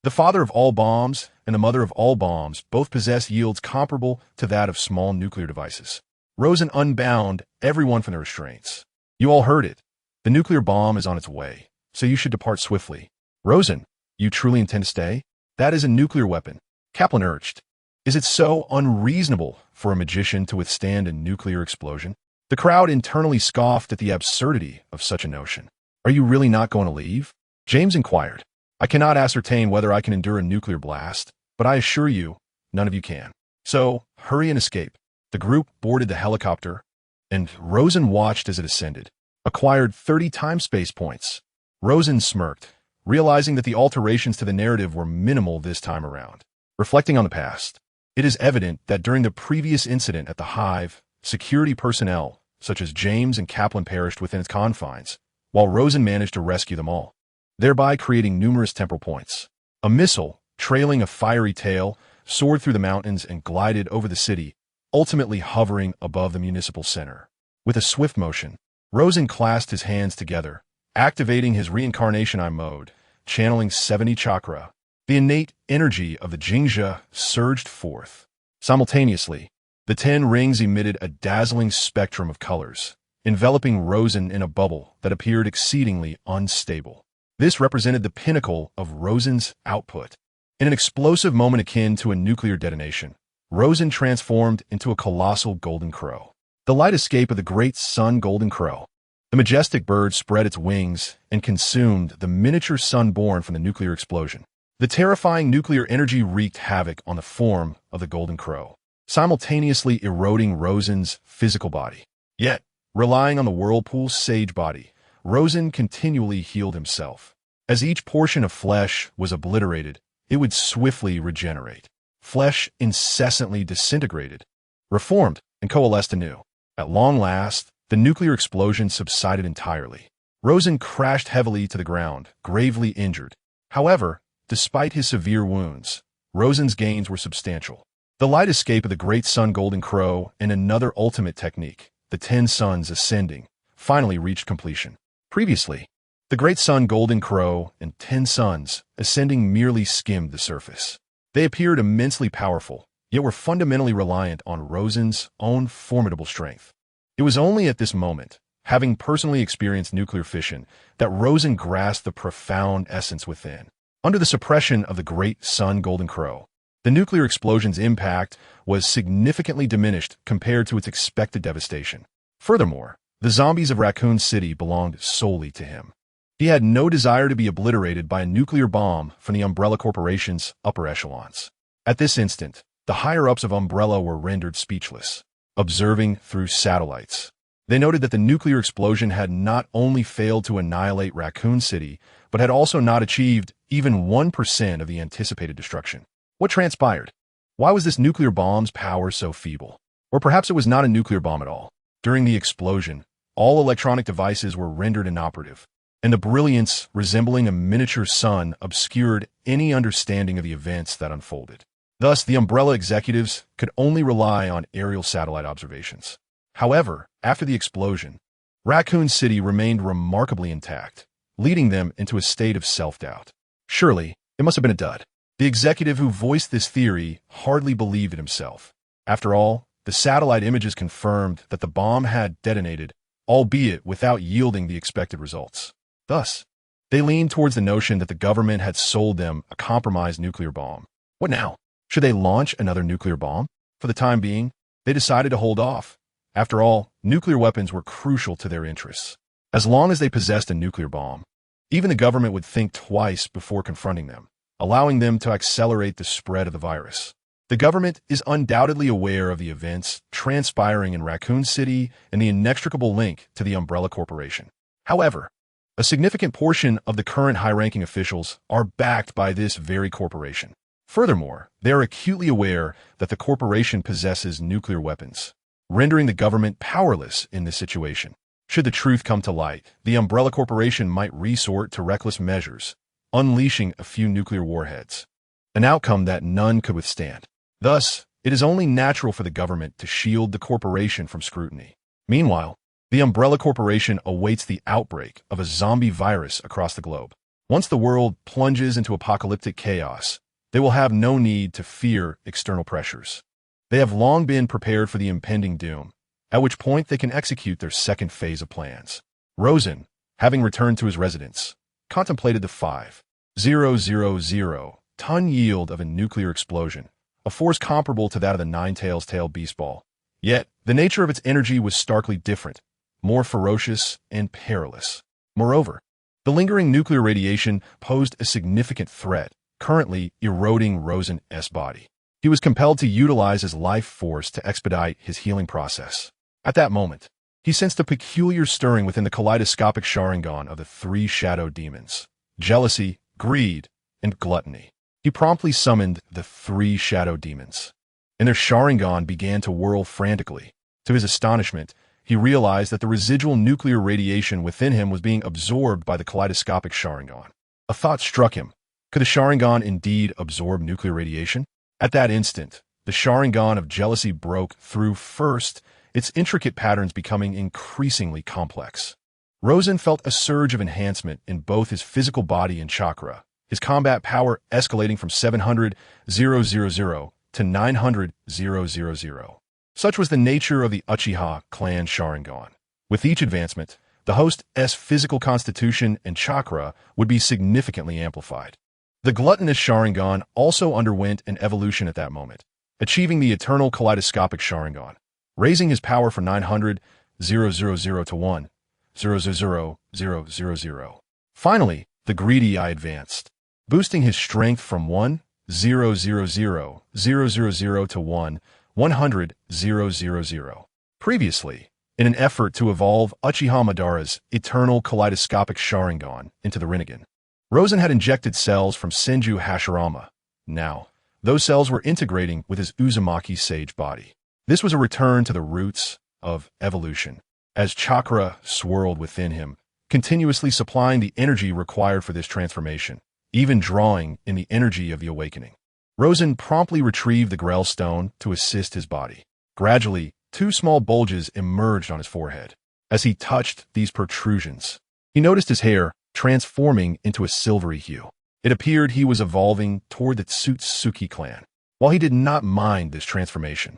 the father of all bombs and the mother of all bombs both possess yields comparable to that of small nuclear devices. Rosen unbound everyone from their restraints. "You all heard it. The nuclear bomb is on its way, so you should depart swiftly." "Rosen, you truly intend to stay? That is a nuclear weapon," Kaplan urged. "Is it so unreasonable for a magician to withstand a nuclear explosion?" The crowd internally scoffed at the absurdity of such a notion. "Are you really not going to leave?" James inquired. "I cannot ascertain whether I can endure a nuclear blast, but I assure you, none of you can. So, hurry and escape." The group boarded the helicopter, and Rosen watched as it ascended. Acquired 30 time-space points. Rosen smirked, realizing that the alterations to the narrative were minimal this time around. Reflecting on the past, It is evident that during the previous incident at the Hive, security personnel, such as James and Kaplan, perished within its confines, while Rosen managed to rescue them all, thereby creating numerous temporal points. A missile, trailing a fiery tail, soared through the mountains and glided over the city, ultimately hovering above the municipal center. With a swift motion, Rosen clasped his hands together, activating his reincarnation eye mode, channeling 70 chakra. The innate energy of the Jingzhe surged forth. Simultaneously, the 10 rings emitted a dazzling spectrum of colors, enveloping Rosen in a bubble that appeared exceedingly unstable. This represented the pinnacle of Rosen's output. In an explosive moment akin to a nuclear detonation, Rosen transformed into a colossal golden crow. The light escape of the great sun golden crow. The majestic bird spread its wings and consumed the miniature sun born from the nuclear explosion. The terrifying nuclear energy wreaked havoc on the form of the golden crow, simultaneously eroding Rosen's physical body. Yet, relying on the whirlpool's sage body, Rosen continually healed himself. As each portion of flesh was obliterated, it would swiftly regenerate. Flesh incessantly disintegrated, reformed, and coalesced anew. At long last, the nuclear explosion subsided entirely. Rosen crashed heavily to the ground, gravely injured. However, despite his severe wounds, Rosen's gains were substantial. The light escape of the great sun golden crow and another ultimate technique, the 10 suns ascending, finally reached completion. Previously, the great sun golden crow and 10 suns ascending merely skimmed the surface. They appeared immensely powerful, yet were fundamentally reliant on Rosen's own formidable strength. It was only at this moment, having personally experienced nuclear fission, that Rosen grasped the profound essence within. Under the suppression of the great sun golden crow, the nuclear explosion's impact was significantly diminished compared to its expected devastation. Furthermore, the zombies of Raccoon City belonged solely to him. He had no desire to be obliterated by a nuclear bomb from the Umbrella Corporation's upper echelons. At this instant, the higher-ups of Umbrella were rendered speechless, observing through satellites. They noted that the nuclear explosion had not only failed to annihilate Raccoon City, but had also not achieved even 1% of the anticipated destruction. What transpired? Why was this nuclear bomb's power so feeble? Or perhaps it was not a nuclear bomb at all. During the explosion, all electronic devices were rendered inoperative, and the brilliance resembling a miniature sun obscured any understanding of the events that unfolded. Thus, the Umbrella executives could only rely on aerial satellite observations. However, after the explosion, Raccoon City remained remarkably intact, leading them into a state of self-doubt. Surely, it must have been a dud. The executive who voiced this theory hardly believed it himself. After all, the satellite images confirmed that the bomb had detonated, albeit without yielding the expected results. Thus, they leaned towards the notion that the government had sold them a compromised nuclear bomb. What now? Should they launch another nuclear bomb? For the time being, they decided to hold off. After all, nuclear weapons were crucial to their interests. As long as they possessed a nuclear bomb, even the government would think twice before confronting them, allowing them to accelerate the spread of the virus. The government is undoubtedly aware of the events transpiring in Raccoon City and the inextricable link to the Umbrella Corporation. However, a significant portion of the current high-ranking officials are backed by this very corporation. Furthermore, they are acutely aware that the corporation possesses nuclear weapons, rendering the government powerless in this situation. Should the truth come to light, the Umbrella Corporation might resort to reckless measures, unleashing a few nuclear warheads, an outcome that none could withstand. Thus, it is only natural for the government to shield the corporation from scrutiny. Meanwhile, the Umbrella Corporation awaits the outbreak of a zombie virus across the globe. Once the world plunges into apocalyptic chaos, they will have no need to fear external pressures. They have long been prepared for the impending doom, at which point they can execute their second phase of plans. Rosen, having returned to his residence, contemplated the 5,000-ton yield of a nuclear explosion, a force comparable to that of the Nine-Tails tail beast ball. Yet, the nature of its energy was starkly different, more ferocious and perilous. Moreover, the lingering nuclear radiation posed a significant threat, currently eroding Rosen's body. He was compelled to utilize his life force to expedite his healing process. At that moment, he sensed a peculiar stirring within the kaleidoscopic Sharingan of the 3 shadow demons: jealousy, greed, and gluttony. He promptly summoned the 3 shadow demons. and their Sharingan began to whirl frantically. To his astonishment, he realized that the residual nuclear radiation within him was being absorbed by the kaleidoscopic Sharingan. A thought struck him. Could the Sharingan indeed absorb nuclear radiation? At that instant, the Sharingan of jealousy broke through first, its intricate patterns becoming increasingly complex. Rosen felt a surge of enhancement in both his physical body and chakra, his combat power escalating from 700,000 to 900,000. Such was the nature of the Uchiha clan Sharingan. With each advancement, the host's physical constitution and chakra would be significantly amplified. The gluttonous Sharingan also underwent an evolution at that moment, achieving the eternal kaleidoscopic Sharingan, raising his power from 900,000 to 1,000,000. Finally, the greedy eye advanced, boosting his strength from 1,000,000 to 100,000. Previously, in an effort to evolve Uchiha Madara's eternal kaleidoscopic Sharingan into the Rinnegan, Rosen had injected cells from Senju Hashirama. Now, those cells were integrating with his Uzumaki sage body. This was a return to the roots of evolution, as chakra swirled within him, continuously supplying the energy required for this transformation, even drawing in the energy of the awakening. Rosen promptly retrieved the Grell stone to assist his body. Gradually, 2 small bulges emerged on his forehead. As he touched these protrusions, he noticed his hair transforming into a silvery hue. It appeared he was evolving toward the Tsutsuki clan. While he did not mind this transformation,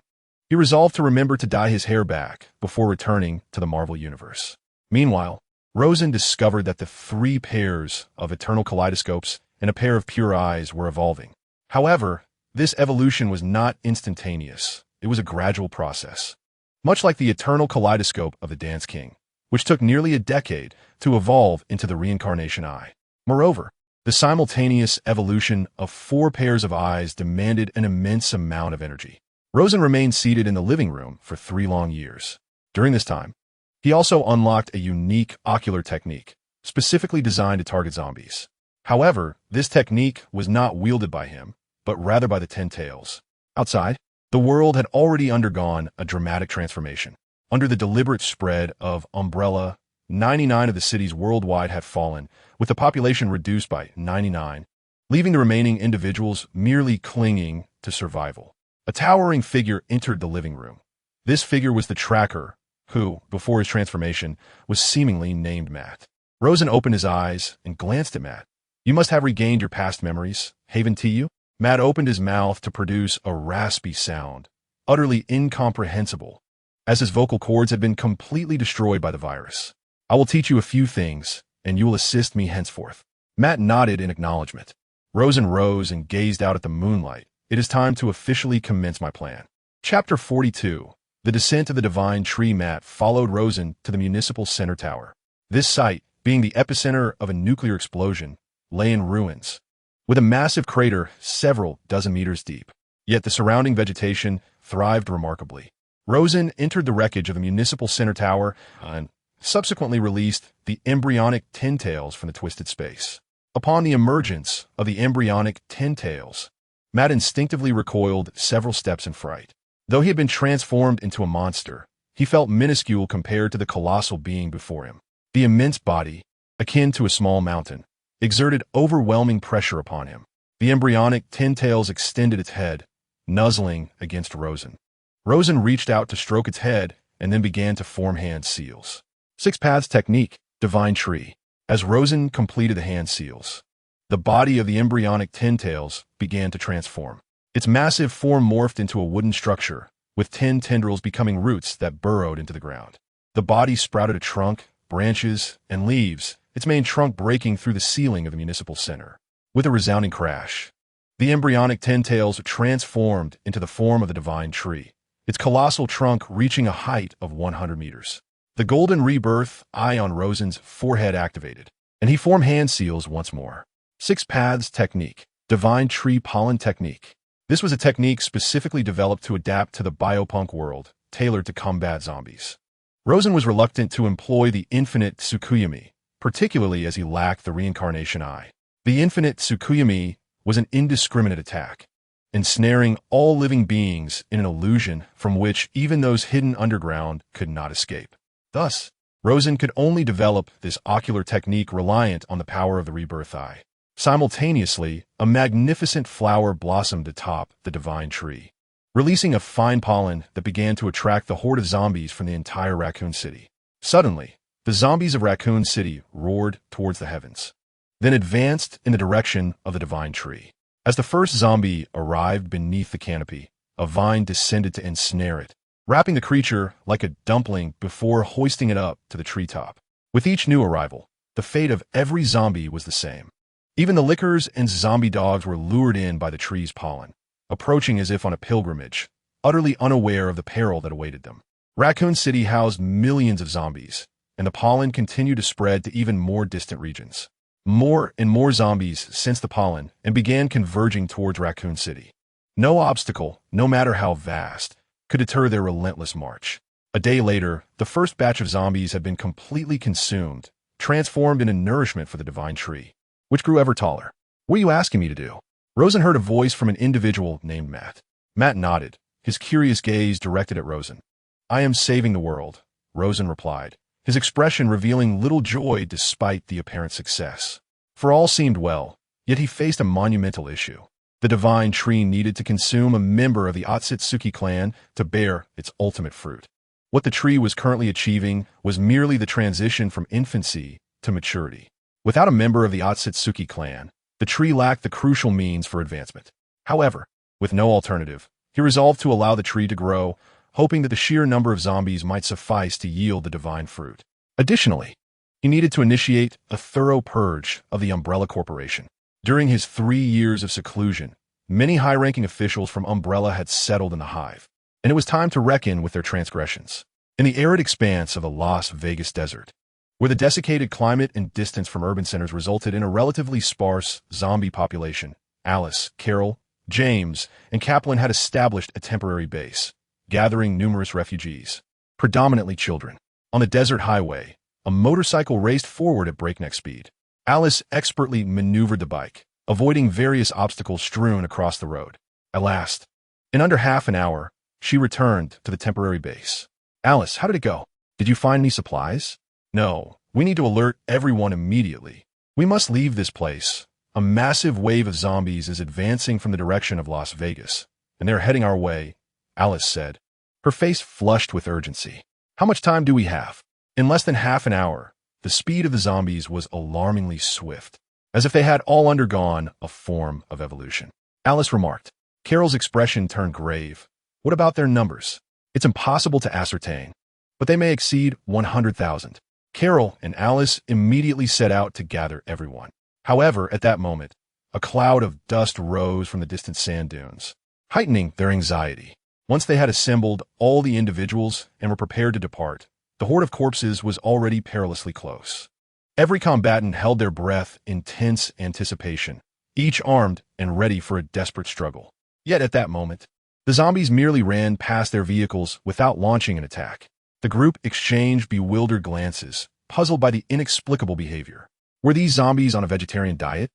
he resolved to remember to dye his hair back before returning to the Marvel Universe. Meanwhile, Rosen discovered that the 3 pairs of eternal kaleidoscopes and a pair of pure eyes were evolving. However, this evolution was not instantaneous. It was a gradual process, much like the eternal kaleidoscope of the Dance King, which took nearly a decade to evolve into the reincarnation eye. Moreover, the simultaneous evolution of 4 pairs of eyes demanded an immense amount of energy. Rosen remained seated in the living room for 3 long years. During this time, he also unlocked a unique ocular technique, specifically designed to target zombies. However, this technique was not wielded by him, but rather by the 10 Tails. Outside, the world had already undergone a dramatic transformation. Under the deliberate spread of Umbrella, 99 of the cities worldwide had fallen, with the population reduced by 99, leaving the remaining individuals merely clinging to survival. A towering figure entered the living room. This figure was the Tracker, who, before his transformation, was seemingly named Matt. Rosen opened his eyes and glanced at Matt. "You must have regained your past memories, Haven Tiu?" Matt opened his mouth to produce a raspy sound, utterly incomprehensible, as his vocal cords had been completely destroyed by the virus. "I will teach you a few things, and you will assist me henceforth." Matt nodded in acknowledgement. Rosen rose and gazed out at the moonlight. "It is time to officially commence my plan." Chapter 42. The Descent of the Divine Tree. Matt followed Rosen to the municipal center tower. This site, being the epicenter of a nuclear explosion, lay in ruins, with a massive crater several dozen meters deep. Yet the surrounding vegetation thrived remarkably. Rosen entered the wreckage of the municipal center tower and subsequently released the embryonic 10 Tails from the twisted space. Upon the emergence of the embryonic 10 Tails, Matt instinctively recoiled several steps in fright. Though he had been transformed into a monster, he felt minuscule compared to the colossal being before him. The immense body, akin to a small mountain, exerted overwhelming pressure upon him. The embryonic 10 Tails extended its head, nuzzling against Rosen. Rosen reached out to stroke its head and then began to form hand seals. 6 Paths Technique, Divine Tree. As Rosen completed the hand seals, the body of the embryonic 10 Tails began to transform. Its massive form morphed into a wooden structure, with 10 tendrils becoming roots that burrowed into the ground. The body sprouted a trunk, branches, and leaves, its main trunk breaking through the ceiling of the municipal center. With a resounding crash, the embryonic 10 Tails transformed into the form of the Divine Tree, its colossal trunk reaching a height of 100 meters. The golden rebirth eye on Rosen's forehead activated, and he formed hand seals once more. 6 Paths Technique, Divine Tree Pollen Technique. This was a technique specifically developed to adapt to the biopunk world, tailored to combat zombies. Rosen was reluctant to employ the infinite Tsukuyami, particularly as he lacked the reincarnation eye. The infinite Tsukuyami was an indiscriminate attack. ensnaring all living beings in an illusion from which even those hidden underground could not escape. Thus, Rosen could only develop this ocular technique reliant on the power of the rebirth eye. Simultaneously, a magnificent flower blossomed atop the divine tree, releasing a fine pollen that began to attract the horde of zombies from the entire Raccoon City. Suddenly, the zombies of Raccoon City roared towards the heavens, then advanced in the direction of the divine tree. As the first zombie arrived beneath the canopy, a vine descended to ensnare it, wrapping the creature like a dumpling before hoisting it up to the treetop. With each new arrival, the fate of every zombie was the same. Even the lickers and zombie dogs were lured in by the tree's pollen, approaching as if on a pilgrimage, utterly unaware of the peril that awaited them. Raccoon City housed millions of zombies, and the pollen continued to spread to even more distant regions. More and more zombies sensed the pollen and began converging towards Raccoon City. No obstacle, no matter how vast, could deter their relentless march. A day later, the first batch of zombies had been completely consumed, transformed into nourishment for the divine tree, which grew ever taller. "What are you asking me to do?" Rosen heard a voice from an individual named Matt. Matt nodded, his curious gaze directed at Rosen. "I am saving the world," Rosen replied, his expression revealing little joy despite the apparent success. For all seemed well, yet he faced a monumental issue. The divine tree needed to consume a member of the Otsutsuki clan to bear its ultimate fruit. What the tree was currently achieving was merely the transition from infancy to maturity. Without a member of the Otsutsuki clan, the tree lacked the crucial means for advancement. However, with no alternative, he resolved to allow the tree to grow, hoping that the sheer number of zombies might suffice to yield the divine fruit. Additionally, he needed to initiate a thorough purge of the Umbrella Corporation. During his 3 years of seclusion, many high-ranking officials from Umbrella had settled in the hive, and it was time to reckon with their transgressions. In the arid expanse of the Las Vegas desert, where the desiccated climate and distance from urban centers resulted in a relatively sparse zombie population, Alice, Carol, James, and Kaplan had established a temporary base, gathering numerous refugees, predominantly children. On the desert highway, a motorcycle raced forward at breakneck speed. Alice expertly maneuvered the bike, avoiding various obstacles strewn across the road. At last, in under half an hour, she returned to the temporary base. "Alice, how did it go? Did you find any supplies?" "No, we need to alert everyone immediately. We must leave this place. A massive wave of zombies is advancing from the direction of Las Vegas, and they're heading our way," Alice said, her face flushed with urgency. "How much time do we have?" In less than half an hour, the speed of the zombies was alarmingly swift, as if they had all undergone a form of evolution. Alice remarked. Carol's expression turned grave. "What about their numbers?" "It's impossible to ascertain, but they may exceed 100,000. Carol and Alice immediately set out to gather everyone. However, at that moment, a cloud of dust rose from the distant sand dunes, heightening their anxiety. Once they had assembled all the individuals and were prepared to depart, the horde of corpses was already perilously close. Every combatant held their breath in tense anticipation, each armed and ready for a desperate struggle. Yet at that moment, the zombies merely ran past their vehicles without launching an attack. The group exchanged bewildered glances, puzzled by the inexplicable behavior. Were these zombies on a vegetarian diet?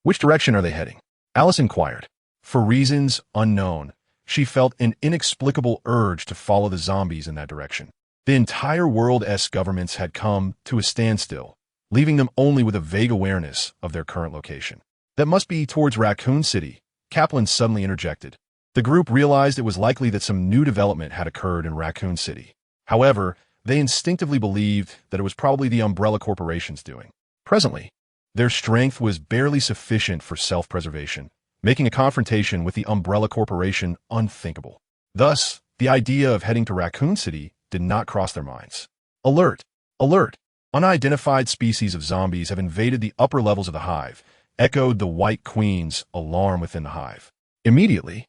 "Which direction are they heading?" Alice inquired. For reasons unknown, she felt an inexplicable urge to follow the zombies in that direction. The entire world's governments had come to a standstill, leaving them only with a vague awareness of their current location. "That must be towards Raccoon City," Kaplan suddenly interjected. The group realized it was likely that some new development had occurred in Raccoon City. However, they instinctively believed that it was probably the Umbrella Corporation's doing. Presently, their strength was barely sufficient for self-preservation, making a confrontation with the Umbrella Corporation unthinkable. Thus, the idea of heading to Raccoon City did not cross their minds. "Alert! Alert! Unidentified species of zombies have invaded the upper levels of the hive," echoed the White Queen's alarm within the hive. Immediately,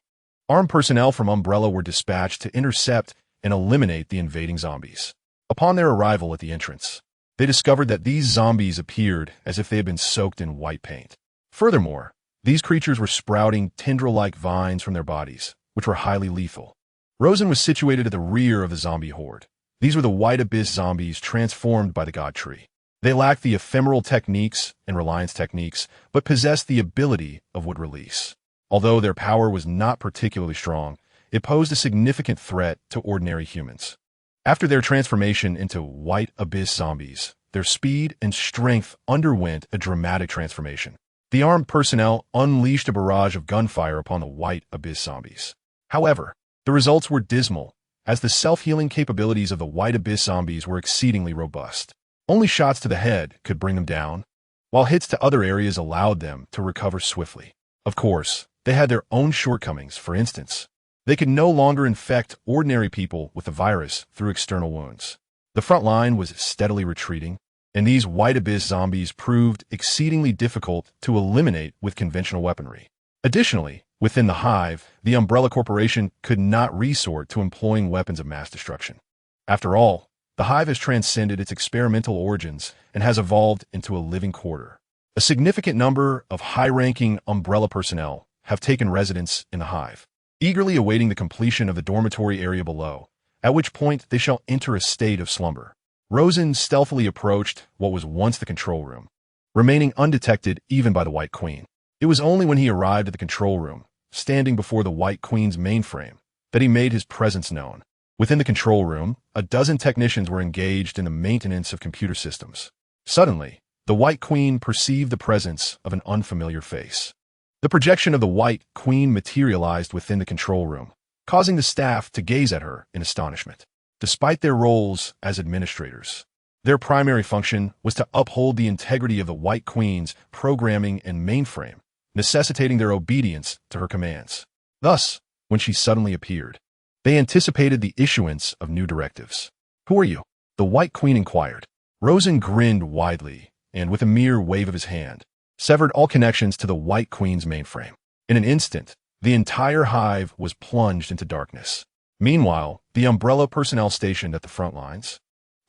armed personnel from Umbrella were dispatched to intercept and eliminate the invading zombies. Upon their arrival at the entrance, they discovered that these zombies appeared as if they had been soaked in white paint. Furthermore, these creatures were sprouting tendril-like vines from their bodies, which were highly lethal. Rosen was situated at the rear of the zombie horde. These were the White Abyss zombies transformed by the God Tree. They lacked the ephemeral techniques and reliance techniques, but possessed the ability of wood release. Although their power was not particularly strong, it posed a significant threat to ordinary humans. After their transformation into white abyss zombies, their speed and strength underwent a dramatic transformation. The armed personnel unleashed a barrage of gunfire upon the white abyss zombies. However, the results were dismal, as the self-healing capabilities of the white abyss zombies were exceedingly robust. Only shots to the head could bring them down, while hits to other areas allowed them to recover swiftly. Of course, they had their own shortcomings. For instance, they could no longer infect ordinary people with the virus through external wounds. The front line was steadily retreating, and these white abyss zombies proved exceedingly difficult to eliminate with conventional weaponry. Additionally, within the Hive, the Umbrella Corporation could not resort to employing weapons of mass destruction. After all, the Hive has transcended its experimental origins and has evolved into a living quarter. A significant number of high-ranking Umbrella personnel have taken residence in the Hive, eagerly awaiting the completion of the dormitory area below, at which point they shall enter a state of slumber. Rosen stealthily approached what was once the control room, remaining undetected even by the White Queen. It was only when he arrived at the control room, standing before the White Queen's mainframe, that he made his presence known. Within the control room, a dozen technicians were engaged in the maintenance of computer systems. Suddenly, the White Queen perceived the presence of an unfamiliar face. The projection of the White Queen materialized within the control room, causing the staff to gaze at her in astonishment. Despite their roles as administrators, their primary function was to uphold the integrity of the White Queen's programming and mainframe, necessitating their obedience to her commands. Thus, when she suddenly appeared, they anticipated the issuance of new directives. "Who are you?" the White Queen inquired. Rosen grinned widely, and with a mere wave of his hand, severed all connections to the White Queen's mainframe. In an instant, the entire Hive was plunged into darkness. Meanwhile, the Umbrella personnel stationed at the front lines,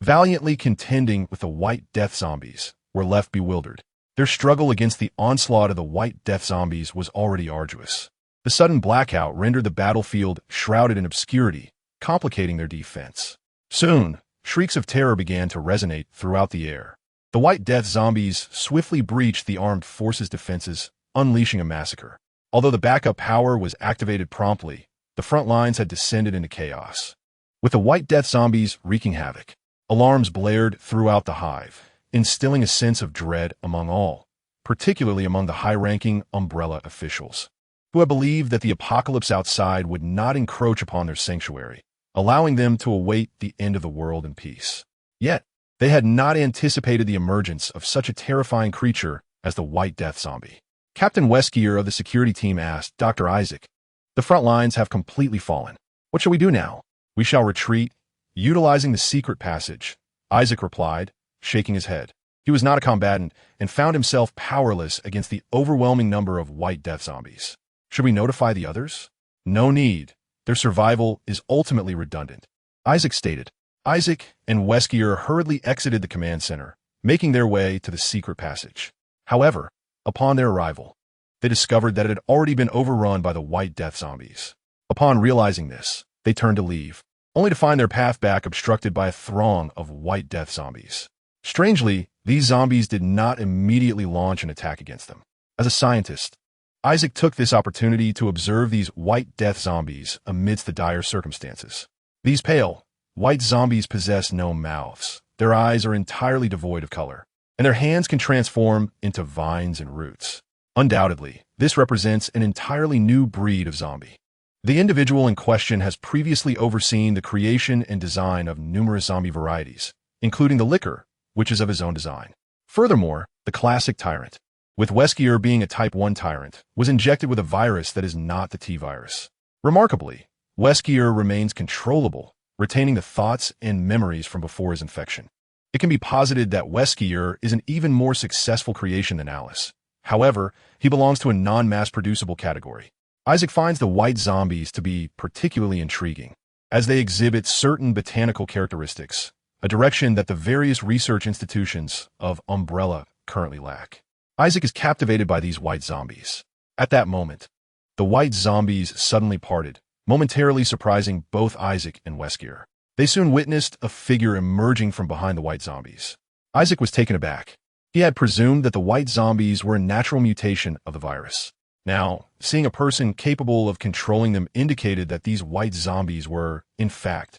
valiantly contending with the White Death zombies, were left bewildered. Their struggle against the onslaught of the White Death zombies was already arduous. The sudden blackout rendered the battlefield shrouded in obscurity, complicating their defense. Soon, shrieks of terror began to resonate throughout the air. The White Death zombies swiftly breached the armed forces' defenses, unleashing a massacre. Although the backup power was activated promptly, the front lines had descended into chaos. With the White Death zombies wreaking havoc, alarms blared throughout the Hive, instilling a sense of dread among all, particularly among the high-ranking Umbrella officials, who had believed that the apocalypse outside would not encroach upon their sanctuary, allowing them to await the end of the world in peace. Yet, they had not anticipated the emergence of such a terrifying creature as the White Death zombie. Captain Weskier of the security team asked Dr. Isaac, "The front lines have completely fallen. What shall we do now?" "We shall retreat, utilizing the secret passage," Isaac replied, shaking his head. He was not a combatant and found himself powerless against the overwhelming number of White Death zombies. "Should we notify the others?" "No need. Their survival is ultimately redundant," Isaac stated. Isaac and Weskier hurriedly exited the command center, making their way to the secret passage. However, upon their arrival, they discovered that it had already been overrun by the White Death zombies. Upon realizing this, they turned to leave, only to find their path back obstructed by a throng of White Death zombies. Strangely, these zombies did not immediately launch an attack against them. As a scientist, Isaac took this opportunity to observe these White Death zombies amidst the dire circumstances. These pale, white zombies possess no mouths. Their eyes are entirely devoid of color, and their hands can transform into vines and roots. Undoubtedly, this represents an entirely new breed of zombie. The individual in question has previously overseen the creation and design of numerous zombie varieties, including the Licker, which is of his own design. Furthermore, the classic tyrant, with Weskier being a Type 1 tyrant, was injected with a virus that is not the T-virus. Remarkably, Weskier remains controllable, retaining the thoughts and memories from before his infection. It can be posited that Weskier is an even more successful creation than Alice. However, he belongs to a non-mass-producible category. Isaac finds the white zombies to be particularly intriguing, as they exhibit certain botanical characteristics, a direction that the various research institutions of Umbrella currently lack. Isaac is captivated by these white zombies. At that moment, the white zombies suddenly parted, momentarily surprising both Isaac and Weskier. They soon witnessed a figure emerging from behind the white zombies. Isaac was taken aback. He had presumed that the white zombies were a natural mutation of the virus. Now, seeing a person capable of controlling them indicated that these white zombies were, in fact,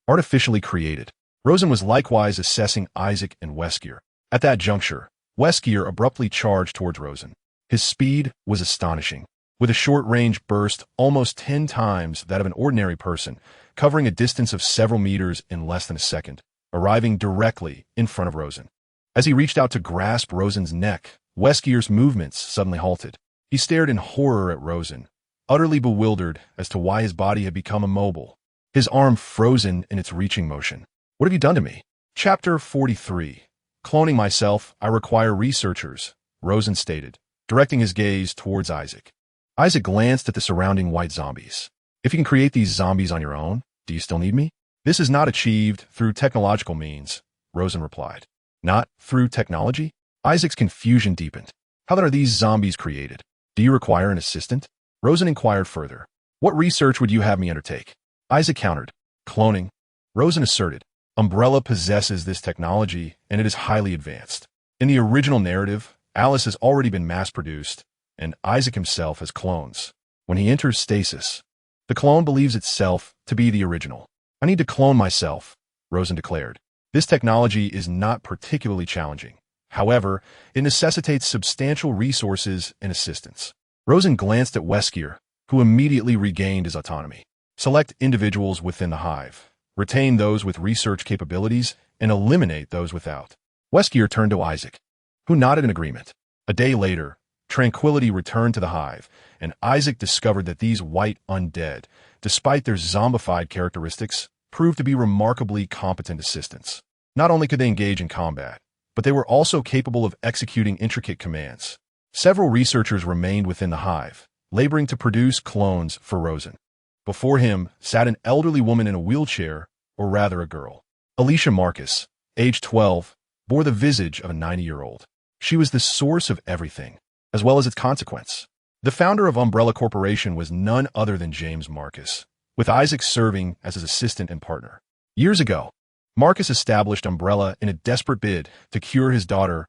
artificially created. Rosen was likewise assessing Isaac and Weskier. At that juncture, Weskier abruptly charged towards Rosen. His speed was astonishing, with a short-range burst almost 10 times that of an ordinary person, covering a distance of several meters in less than a second, arriving directly in front of Rosen. As he reached out to grasp Rosen's neck, Weskier's movements suddenly halted. He stared in horror at Rosen, utterly bewildered as to why his body had become immobile, his arm frozen in its reaching motion. "What have you done to me?" Chapter 43. Cloning myself, I require researchers, Rosen stated, directing his gaze towards Isaac. Isaac glanced at the surrounding white zombies. "If you can create these zombies on your own, do you still need me?" "This is not achieved through technological means," Rosen replied. "Not through technology?" Isaac's confusion deepened. "How then are these zombies created? Do you require an assistant?" Rosen inquired further. "What research would you have me undertake?" Isaac countered. "Cloning." Rosen asserted. "Umbrella possesses this technology, and it is highly advanced. In the original narrative, Alice has already been mass-produced, and Isaac himself has clones. When he enters stasis, the clone believes itself to be the original. I need to clone myself," Rosen declared. "This technology is not particularly challenging. However, it necessitates substantial resources and assistance." Rosen glanced at Weskier, who immediately regained his autonomy. "Select individuals within the hive. Retain those with research capabilities, and eliminate those without." Weskier turned to Isaac, who nodded in agreement. A day later, tranquility returned to the hive, and Isaac discovered that these white undead, despite their zombified characteristics, proved to be remarkably competent assistants. Not only could they engage in combat, but they were also capable of executing intricate commands. Several researchers remained within the hive, laboring to produce clones for Rosen. Before him sat an elderly woman in a wheelchair, or rather a girl. Alicia Marcus, age 12, bore the visage of a 90-year-old. She was the source of everything, as well as its consequence. The founder of Umbrella Corporation was none other than James Marcus, with Isaac serving as his assistant and partner. Years ago, Marcus established Umbrella in a desperate bid to cure his daughter's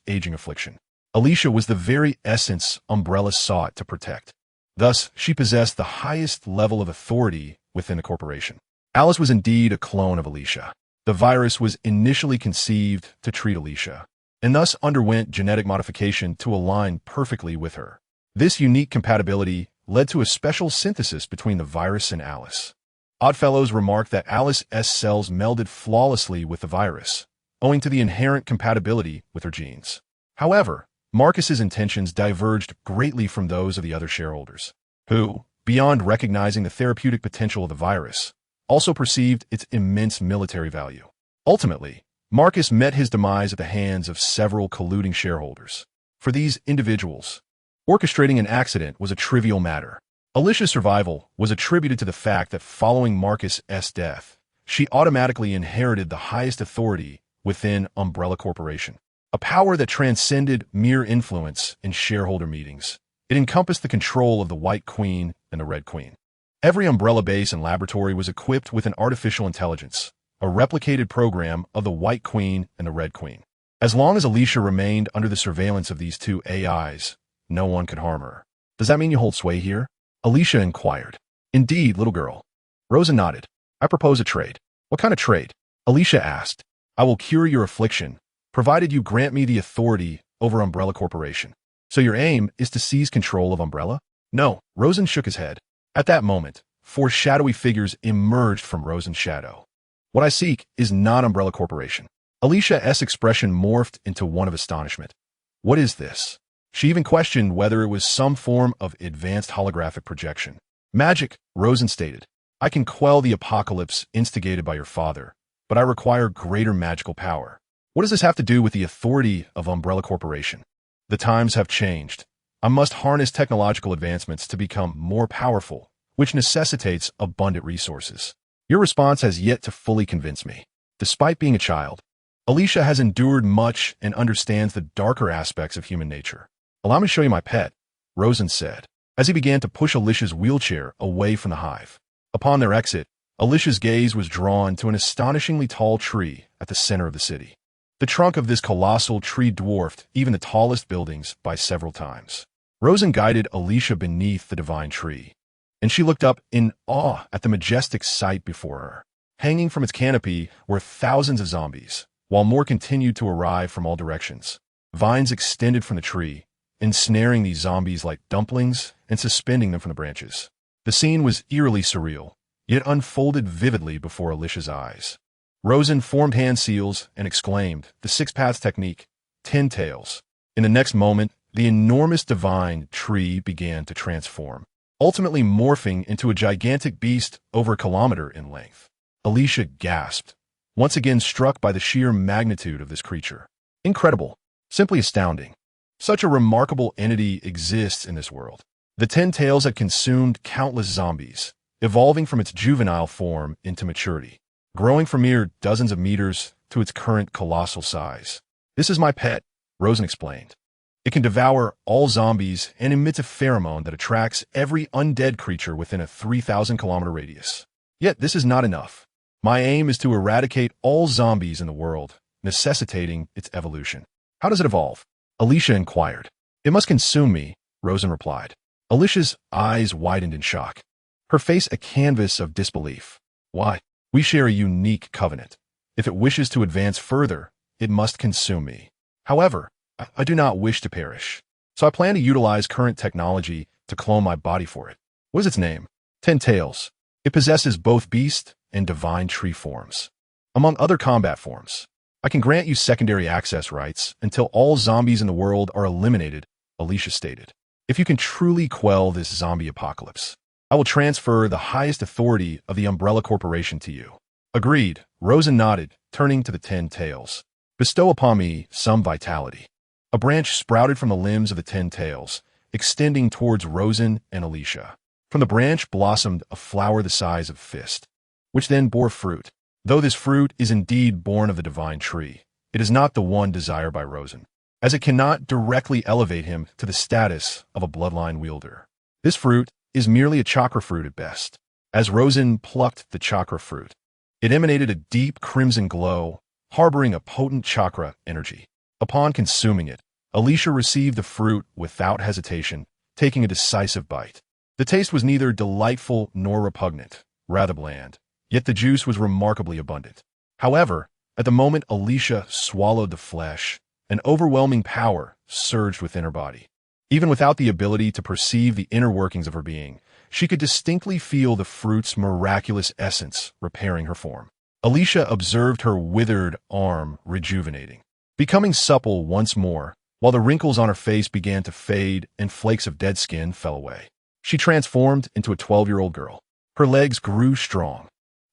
aging affliction. Alicia was the very essence Umbrella sought to protect. Thus, she possessed the highest level of authority within the corporation. Alice was indeed a clone of Alicia. The virus was initially conceived to treat Alicia, and thus underwent genetic modification to align perfectly with her. This unique compatibility led to a special synthesis between the virus and Alice. Oddfellows remarked that Alice's cells melded flawlessly with the virus, owing to the inherent compatibility with her genes. However, Marcus's intentions diverged greatly from those of the other shareholders, who, beyond recognizing the therapeutic potential of the virus, also perceived its immense military value. Ultimately, Marcus met his demise at the hands of several colluding shareholders. For these individuals, orchestrating an accident was a trivial matter. Alicia's survival was attributed to the fact that following Marcus's death, she automatically inherited the highest authority within Umbrella Corporation, a power that transcended mere influence in shareholder meetings. It encompassed the control of the White Queen and the Red Queen. Every Umbrella base and laboratory was equipped with an artificial intelligence, a replicated program of the White Queen and the Red Queen. As long as Alicia remained under the surveillance of these two AIs, no one could harm her. "Does that mean you hold sway here?" Alicia inquired. "Indeed, little girl." Rosen nodded. "I propose a trade." "What kind of trade?" Alicia asked. "I will cure your affliction, provided you grant me the authority over Umbrella Corporation." "So your aim is to seize control of Umbrella?" "No." Rosen shook his head. At that moment, 4 shadowy figures emerged from Rosen's shadow. "What I seek is not Umbrella Corporation." Alicia's expression morphed into one of astonishment. "What is this?" She even questioned whether it was some form of advanced holographic projection. "Magic," Rosen stated. "I can quell the apocalypse instigated by your father, but I require greater magical power." "What does this have to do with the authority of Umbrella Corporation?" "The times have changed. I must harness technological advancements to become more powerful, which necessitates abundant resources. Your response has yet to fully convince me." Despite being a child, Alicia has endured much and understands the darker aspects of human nature. "Allow me to show you my pet," Rosen said, as he began to push Alicia's wheelchair away from the hive. Upon their exit, Alicia's gaze was drawn to an astonishingly tall tree at the center of the city. The trunk of this colossal tree dwarfed even the tallest buildings by several times. Rosen guided Alicia beneath the divine tree, and she looked up in awe at the majestic sight before her. Hanging from its canopy were thousands of zombies, while more continued to arrive from all directions. Vines extended from the tree, ensnaring these zombies like dumplings and suspending them from the branches. The scene was eerily surreal, yet unfolded vividly before Alicia's eyes. Rosen formed hand seals and exclaimed, "The six paths technique, 10 tails." In the next moment, the enormous divine tree began to transform, ultimately morphing into a gigantic beast over a kilometer in length. Alicia gasped, once again struck by the sheer magnitude of this creature. Incredible, simply astounding. Such a remarkable entity exists in this world. The 10 tails had consumed countless zombies, evolving from its juvenile form into maturity, growing from mere dozens of meters to its current colossal size. "This is my pet," Rosen explained. "It can devour all zombies and emits a pheromone that attracts every undead creature within a 3,000-kilometer radius. Yet this is not enough. My aim is to eradicate all zombies in the world, necessitating its evolution." "How does it evolve?" Alicia inquired. "It must consume me," Rosen replied. Alicia's eyes widened in shock, her face a canvas of disbelief. "Why? We share a unique covenant. If it wishes to advance further, it must consume me. However, I do not wish to perish, so I plan to utilize current technology to clone my body for it." "What is its name?" 10 tails. It possesses both beast and divine tree forms, among other combat forms. I can grant you secondary access rights until all zombies in the world are eliminated, Alicia stated. "If you can truly quell this zombie apocalypse, I will transfer the highest authority of the Umbrella Corporation to you." "Agreed," Rosen nodded, turning to the 10 tails. "Bestow upon me some vitality." A branch sprouted from the limbs of the 10 tails, extending towards Rosen and Alicia. From the branch blossomed a flower the size of a fist, which then bore fruit. Though this fruit is indeed born of the divine tree, it is not the one desired by Rosen, as it cannot directly elevate him to the status of a bloodline wielder. This fruit is merely a chakra fruit at best. As Rosen plucked the chakra fruit, it emanated a deep crimson glow, harboring a potent chakra energy. Upon consuming it, Alicia received the fruit without hesitation, taking a decisive bite. The taste was neither delightful nor repugnant, rather bland, yet the juice was remarkably abundant. However, at the moment Alicia swallowed the flesh, an overwhelming power surged within her body. Even without the ability to perceive the inner workings of her being, she could distinctly feel the fruit's miraculous essence repairing her form. Alicia observed her withered arm rejuvenating, becoming supple once more, while the wrinkles on her face began to fade and flakes of dead skin fell away. She transformed into a 12-year-old girl. Her legs grew strong,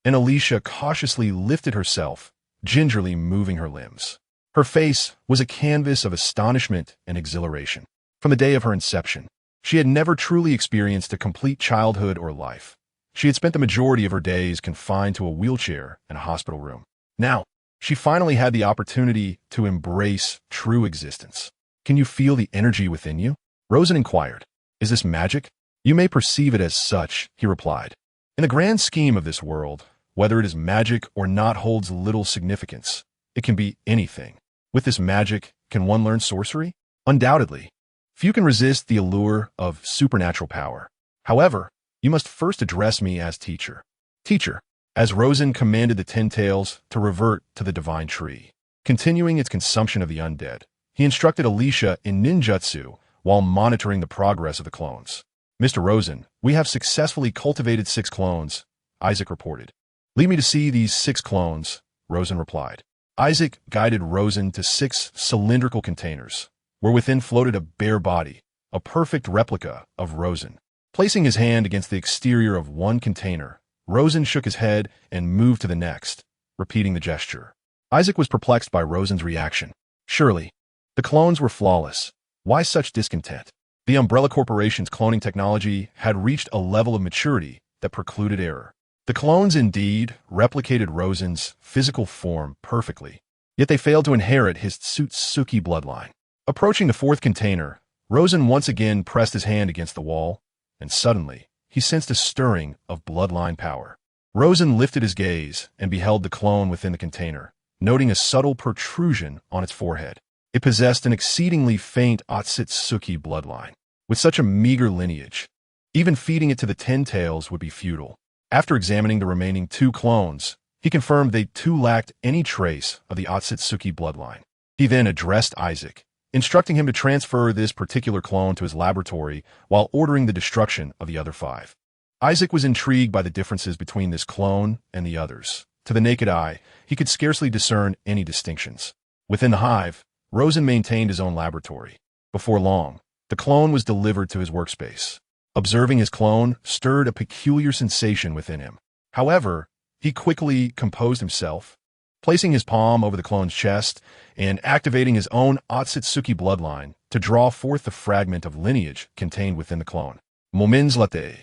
and Alicia cautiously lifted herself, gingerly moving her limbs. Her face was a canvas of astonishment and exhilaration. From the day of her inception, she had never truly experienced a complete childhood or life. She had spent the majority of her days confined to a wheelchair in a hospital room. Now, she finally had the opportunity to embrace true existence. "Can you feel the energy within you?" Rosen inquired. "Is this magic?" "You may perceive it as such," he replied. "In the grand scheme of this world, whether it is magic or not holds little significance. It can be anything. With this magic, can one learn sorcery? Undoubtedly. Few can resist the allure of supernatural power. However, you must first address me as teacher." "Teacher," as Rosen commanded the 10 tails to revert to the divine tree. Continuing its consumption of the undead, he instructed Alicia in ninjutsu while monitoring the progress of the clones. "Mr. Rosen, we have successfully cultivated 6 clones," Isaac reported. "Lead me to see these 6 clones," Rosen replied. Isaac guided Rosen to 6 cylindrical containers, where within floated a bare body, a perfect replica of Rosen. Placing his hand against the exterior of one container, Rosen shook his head and moved to the next, repeating the gesture. Isaac was perplexed by Rosen's reaction. Surely, the clones were flawless. Why such discontent? The Umbrella Corporation's cloning technology had reached a level of maturity that precluded error. The clones indeed replicated Rosen's physical form perfectly, yet they failed to inherit his Tsutsuki bloodline. Approaching the 4th container, Rosen once again pressed his hand against the wall, and suddenly, he sensed a stirring of bloodline power. Rosen lifted his gaze and beheld the clone within the container, noting a subtle protrusion on its forehead. It possessed an exceedingly faint Otsutsuki bloodline. with such a meager lineage. Even feeding it to the 10 tails would be futile. After examining the remaining 2 clones, he confirmed they too lacked any trace of the Otsutsuki bloodline. He then addressed Isaac, instructing him to transfer this particular clone to his laboratory while ordering the destruction of the other 5. Isaac was intrigued by the differences between this clone and the others. To the naked eye, he could scarcely discern any distinctions. Within the hive, Rosen maintained his own laboratory. Before long, the clone was delivered to his workspace. Observing his clone stirred a peculiar sensation within him. However, he quickly composed himself, placing his palm over the clone's chest and activating his own Otsutsuki bloodline to draw forth the fragment of lineage contained within the clone. Moments later,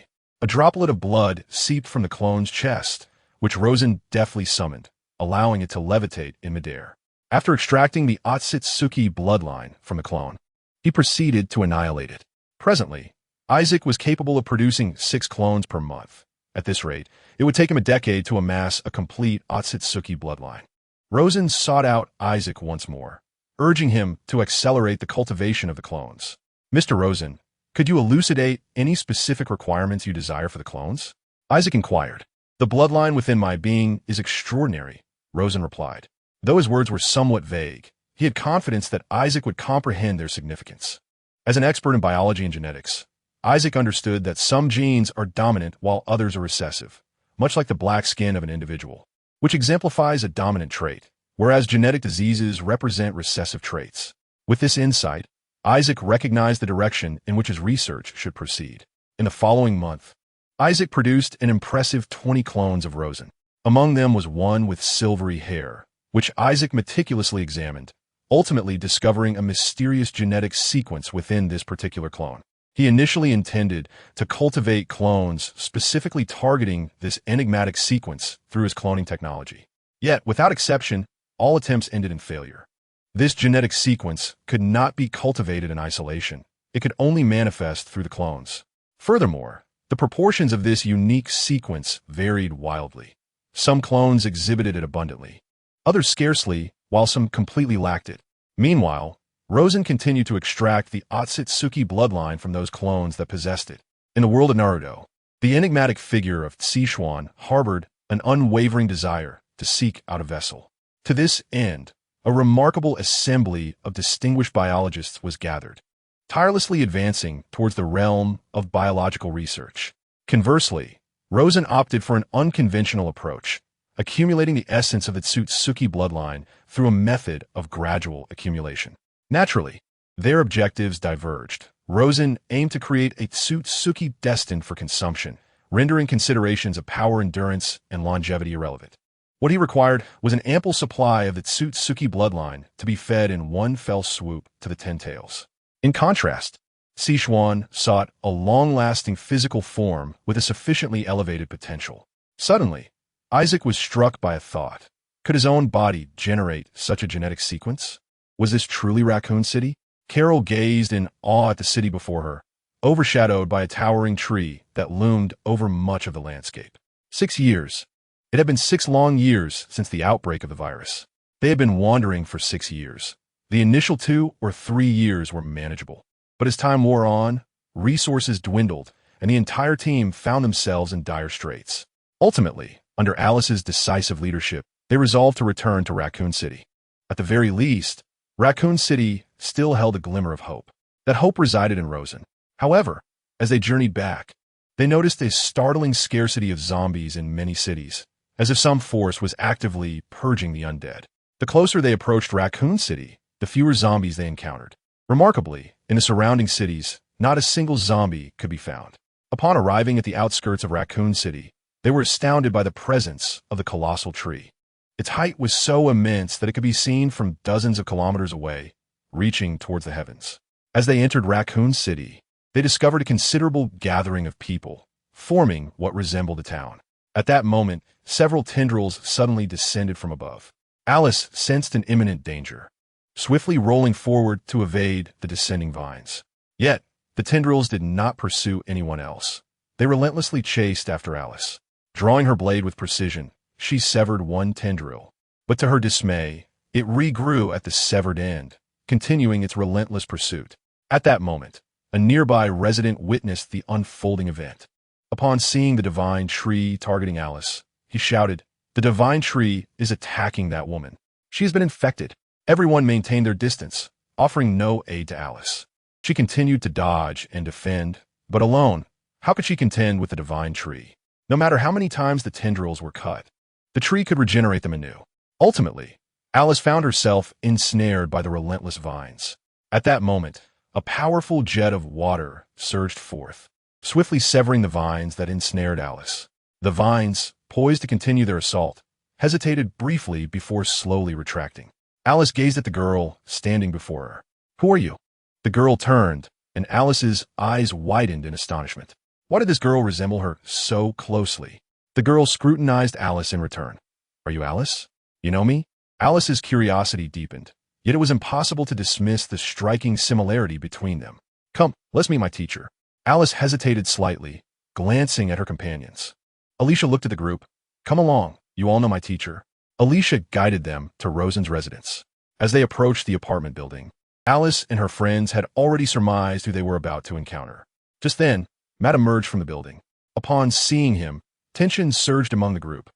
a droplet of blood seeped from the clone's chest, which Rosen deftly summoned, allowing it to levitate in midair. After extracting the Otsutsuki bloodline from the clone, he proceeded to annihilate it. Presently, Isaac was capable of producing 6 clones per month. At this rate, it would take him a decade to amass a complete Otsutsuki bloodline. Rosen sought out Isaac once more, urging him to accelerate the cultivation of the clones. Mr. Rosen, could you elucidate any specific requirements you desire for the clones? Isaac inquired. The bloodline within my being is extraordinary, Rosen replied. Though his words were somewhat vague, he had confidence that Isaac would comprehend their significance. As an expert in biology and genetics, Isaac understood that some genes are dominant while others are recessive, much like the black skin of an individual, which exemplifies a dominant trait, whereas genetic diseases represent recessive traits. With this insight, Isaac recognized the direction in which his research should proceed. In the following month, Isaac produced an impressive 20 clones of Rosen. Among them was one with silvery hair, which Isaac meticulously examined, ultimately discovering a mysterious genetic sequence within this particular clone. He initially intended to cultivate clones specifically targeting this enigmatic sequence through his cloning technology. Yet, without exception, all attempts ended in failure. This genetic sequence could not be cultivated in isolation. It could only manifest through the clones. Furthermore, the proportions of this unique sequence varied wildly. Some clones exhibited it abundantly, others scarcely, while some completely lacked it. Meanwhile, Rosen continued to extract the Otsutsuki bloodline from those clones that possessed it. In the world of Naruto, the enigmatic figure of Sichuan harbored an unwavering desire to seek out a vessel. To this end, a remarkable assembly of distinguished biologists was gathered, tirelessly advancing towards the realm of biological research. Conversely, Rosen opted for an unconventional approach, accumulating the essence of the Otsutsuki bloodline through a method of gradual accumulation. Naturally, their objectives diverged. Rosen aimed to create a Otsutsuki destined for consumption, rendering considerations of power, endurance, and longevity irrelevant. What he required was an ample supply of the Otsutsuki bloodline to be fed in one fell swoop to the 10 tails. In contrast, Sichuan sought a long-lasting physical form with a sufficiently elevated potential. Suddenly, Isaac was struck by a thought. Could his own body generate such a genetic sequence? Was this truly Raccoon City? Carol gazed in awe at the city before her, overshadowed by a towering tree that loomed over much of the landscape. 6 years. It had been 6 long years since the outbreak of the virus. They had been wandering for 6 years. The initial 2 or 3 years were manageable. But as time wore on, resources dwindled, and the entire team found themselves in dire straits. Ultimately, under Alice's decisive leadership, they resolved to return to Raccoon City. At the very least, Raccoon City still held a glimmer of hope. That hope resided in Rosen. However, as they journeyed back, they noticed a startling scarcity of zombies in many cities, as if some force was actively purging the undead. The closer they approached Raccoon City, the fewer zombies they encountered. Remarkably, in the surrounding cities, not a single zombie could be found. Upon arriving at the outskirts of Raccoon City, they were astounded by the presence of the colossal tree. Its height was so immense that it could be seen from dozens of kilometers away, reaching towards the heavens. As they entered Raccoon City, they discovered a considerable gathering of people, forming what resembled a town. At that moment, several tendrils suddenly descended from above. Alice sensed an imminent danger, swiftly rolling forward to evade the descending vines. Yet, the tendrils did not pursue anyone else. They relentlessly chased after Alice. Drawing her blade with precision, she severed one tendril. But to her dismay, it regrew at the severed end, continuing its relentless pursuit. At that moment, a nearby resident witnessed the unfolding event. Upon seeing the divine tree targeting Alice, he shouted, "The divine tree is attacking that woman. She has been infected." Everyone maintained their distance, offering no aid to Alice. She continued to dodge and defend, but alone, how could she contend with the divine tree? No matter how many times the tendrils were cut, the tree could regenerate them anew. Ultimately, Alice found herself ensnared by the relentless vines. At that moment, a powerful jet of water surged forth, swiftly severing the vines that ensnared Alice. The vines, poised to continue their assault, hesitated briefly before slowly retracting. Alice gazed at the girl standing before her. "Who are you?" The girl turned, and Alice's eyes widened in astonishment. Why did this girl resemble her so closely? The girl scrutinized Alice in return. "Are you Alice? You know me?" Alice's curiosity deepened, yet it was impossible to dismiss the striking similarity between them. "Come, let's meet my teacher." Alice hesitated slightly, glancing at her companions. Alicia looked at the group. "Come along, you all know my teacher." Alicia guided them to Rosen's residence. As they approached the apartment building, Alice and her friends had already surmised who they were about to encounter. Just then, Matt emerged from the building. Upon seeing him, tension surged among the group,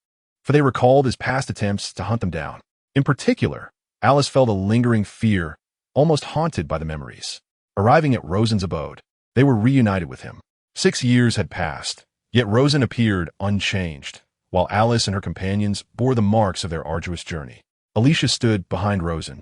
for they recalled his past attempts to hunt them down. In particular, Alice felt a lingering fear, almost haunted by the memories. Arriving at Rosen's abode, they were reunited with him. 6 years had passed, yet Rosen appeared unchanged, while Alice and her companions bore the marks of their arduous journey. Alicia stood behind Rosen,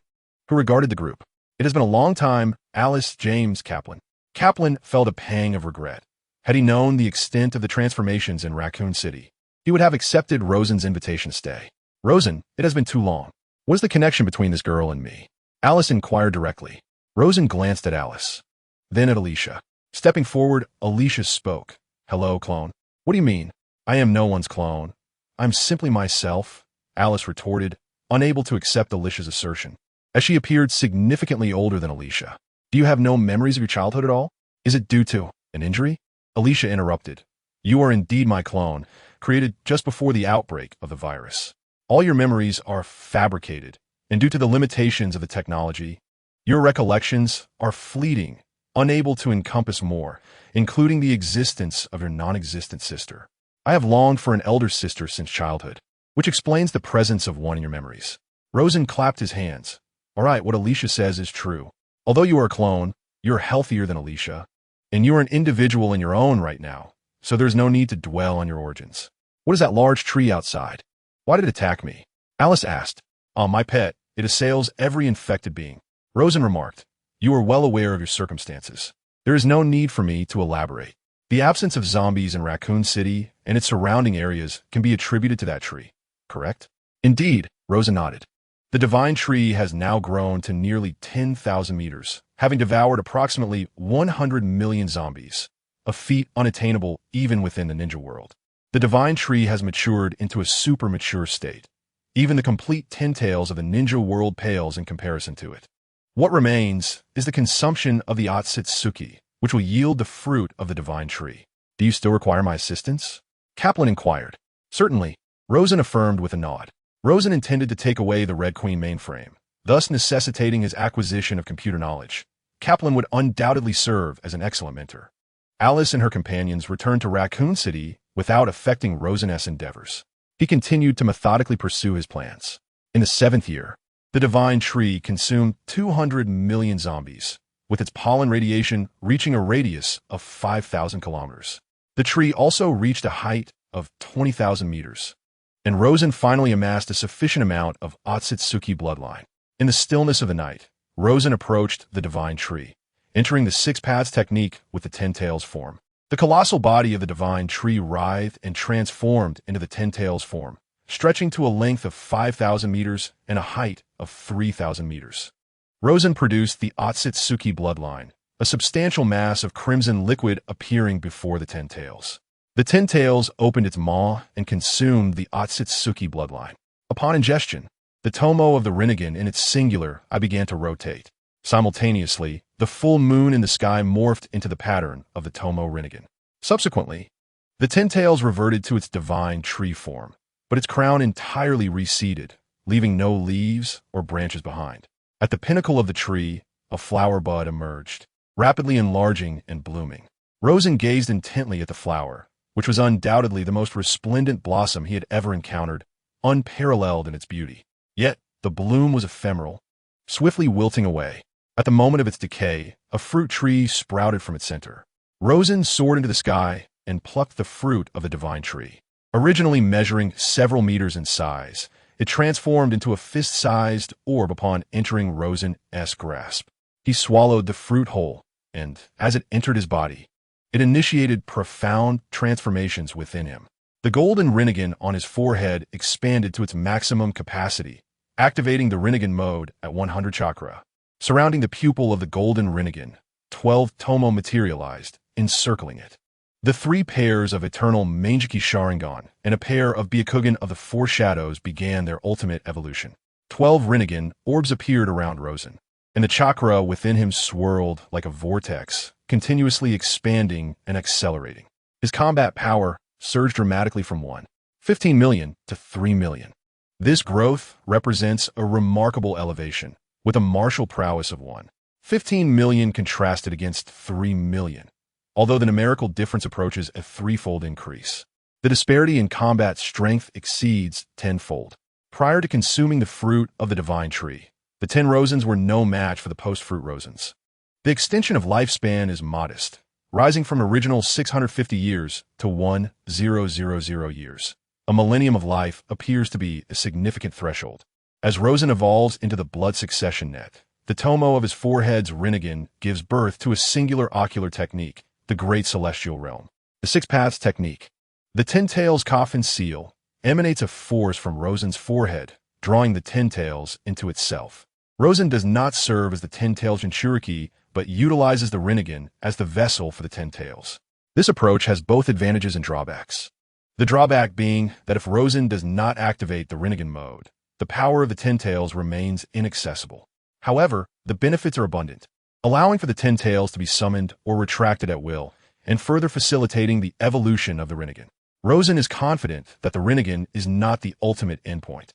who regarded the group. "It has been a long time, Alice James Kaplan." Kaplan felt a pang of regret. Had he known the extent of the transformations in Raccoon City, he would have accepted Rosen's invitation to stay. "Rosen, it has been too long. What is the connection between this girl and me?" Alice inquired directly. Rosen glanced at Alice, then at Alicia. Stepping forward, Alicia spoke. "Hello, clone." "What do you mean? I am no one's clone. I'm simply myself," Alice retorted, unable to accept Alicia's assertion, as she appeared significantly older than Alicia. "Do you have no memories of your childhood at all? Is it due to an injury?" Alicia interrupted. "You are indeed my clone, created just before the outbreak of the virus. All your memories are fabricated, and due to the limitations of the technology, your recollections are fleeting, unable to encompass more, including the existence of your non-existent sister. I have longed for an elder sister since childhood, which explains the presence of one in your memories." Rosen clapped his hands. "All right, what Alicia says is true. Although you are a clone, you're healthier than Alicia, and you're an individual in your own right now, so there's no need to dwell on your origins." "What is that large tree outside? Why did it attack me?" Alice asked. My pet. It assails every infected being." Rosen remarked. "You are well aware of your circumstances. There is no need for me to elaborate. The absence of zombies in Raccoon City and its surrounding areas can be attributed to that tree, correct?" "Indeed," Rosen nodded. "The divine tree has now grown to nearly 10,000 meters, having devoured approximately 100 million zombies, a feat unattainable even within the ninja world. The divine tree has matured into a super mature state. Even the complete 10 tails of the ninja world pales in comparison to it. What remains is the consumption of the Otsutsuki, which will yield the fruit of the divine tree. Do you still require my assistance?" Kaplan inquired. "Certainly," Rosen affirmed with a nod. Rosen intended to take away the Red Queen mainframe, thus necessitating his acquisition of computer knowledge. Kaplan would undoubtedly serve as an excellent mentor. Alice and her companions returned to Raccoon City without affecting Rosen's endeavors. He continued to methodically pursue his plans. In the 7th year, the divine tree consumed 200 million zombies, with its pollen radiation reaching a radius of 5,000 kilometers. The tree also reached a height of 20,000 meters, and Rosen finally amassed a sufficient amount of Otsutsuki bloodline. In the stillness of the night, Rosen approached the divine tree, entering the 6 paths technique with the 10 tails form. The colossal body of the divine tree writhed and transformed into the 10 tails form, stretching to a length of 5,000 meters and a height of 3,000 meters. Rosen produced the Otsutsuki bloodline, a substantial mass of crimson liquid appearing before the 10 tails. The 10 tails opened its maw and consumed the Otsutsuki bloodline. Upon ingestion, the tomo of the Rinnegan in its singular eye began to rotate. Simultaneously, the full moon in the sky morphed into the pattern of the tomo Rinnegan. Subsequently, the 10 tails reverted to its divine tree form, but its crown entirely reseeded, leaving no leaves or branches behind. At the pinnacle of the tree, a flower bud emerged. rapidly enlarging and blooming. Rosen gazed intently at the flower, which was undoubtedly the most resplendent blossom he had ever encountered, unparalleled in its beauty. Yet, the bloom was ephemeral, swiftly wilting away. At the moment of its decay, a fruit tree sprouted from its center. Rosen soared into the sky and plucked the fruit of the divine tree. Originally measuring several meters in size, it transformed into a fist-sized orb upon entering Rosen's grasp. He swallowed the fruit whole, and, as it entered his body, it initiated profound transformations within him. The golden rinnegan on his forehead expanded to its maximum capacity, activating the rinnegan mode at 100 chakra. Surrounding the pupil of the golden rinnegan, 12 tomo materialized, encircling it. The 3 pairs of eternal Mangeki Sharingan and a pair of Byakugan of the 4 shadows began their ultimate evolution. 12 rinnegan orbs appeared around Rosen, and the chakra within him swirled like a vortex, continuously expanding and accelerating. His combat power surged dramatically from 15 million to 3 million. This growth represents a remarkable elevation, with a martial prowess of 15 million contrasted against 3 million, although the numerical difference approaches a 3-fold increase. The disparity in combat strength exceeds 10-fold. Prior to consuming the fruit of the divine tree, the 10 Rosens were no match for the post-fruit Rosens. The extension of lifespan is modest, rising from original 650 years to 1000 years. A millennium of life appears to be a significant threshold. As Rosen evolves into the blood succession net, the tomo of his forehead's rinnegan gives birth to a singular ocular technique, the Great Celestial Realm. The 6 Paths Technique. The 10 Tails Coffin Seal emanates a force from Rosen's forehead, drawing the 10 tails into itself. Rosen does not serve as the 10 tails Jinchuriki, but utilizes the rinnegan as the vessel for the 10 tails. This approach has both advantages and drawbacks. The drawback being that if Rosen does not activate the rinnegan mode, the power of the 10 tails remains inaccessible. However, the benefits are abundant, allowing for the 10 tails to be summoned or retracted at will, and further facilitating the evolution of the rinnegan. Rosen is confident that the rinnegan is not the ultimate endpoint.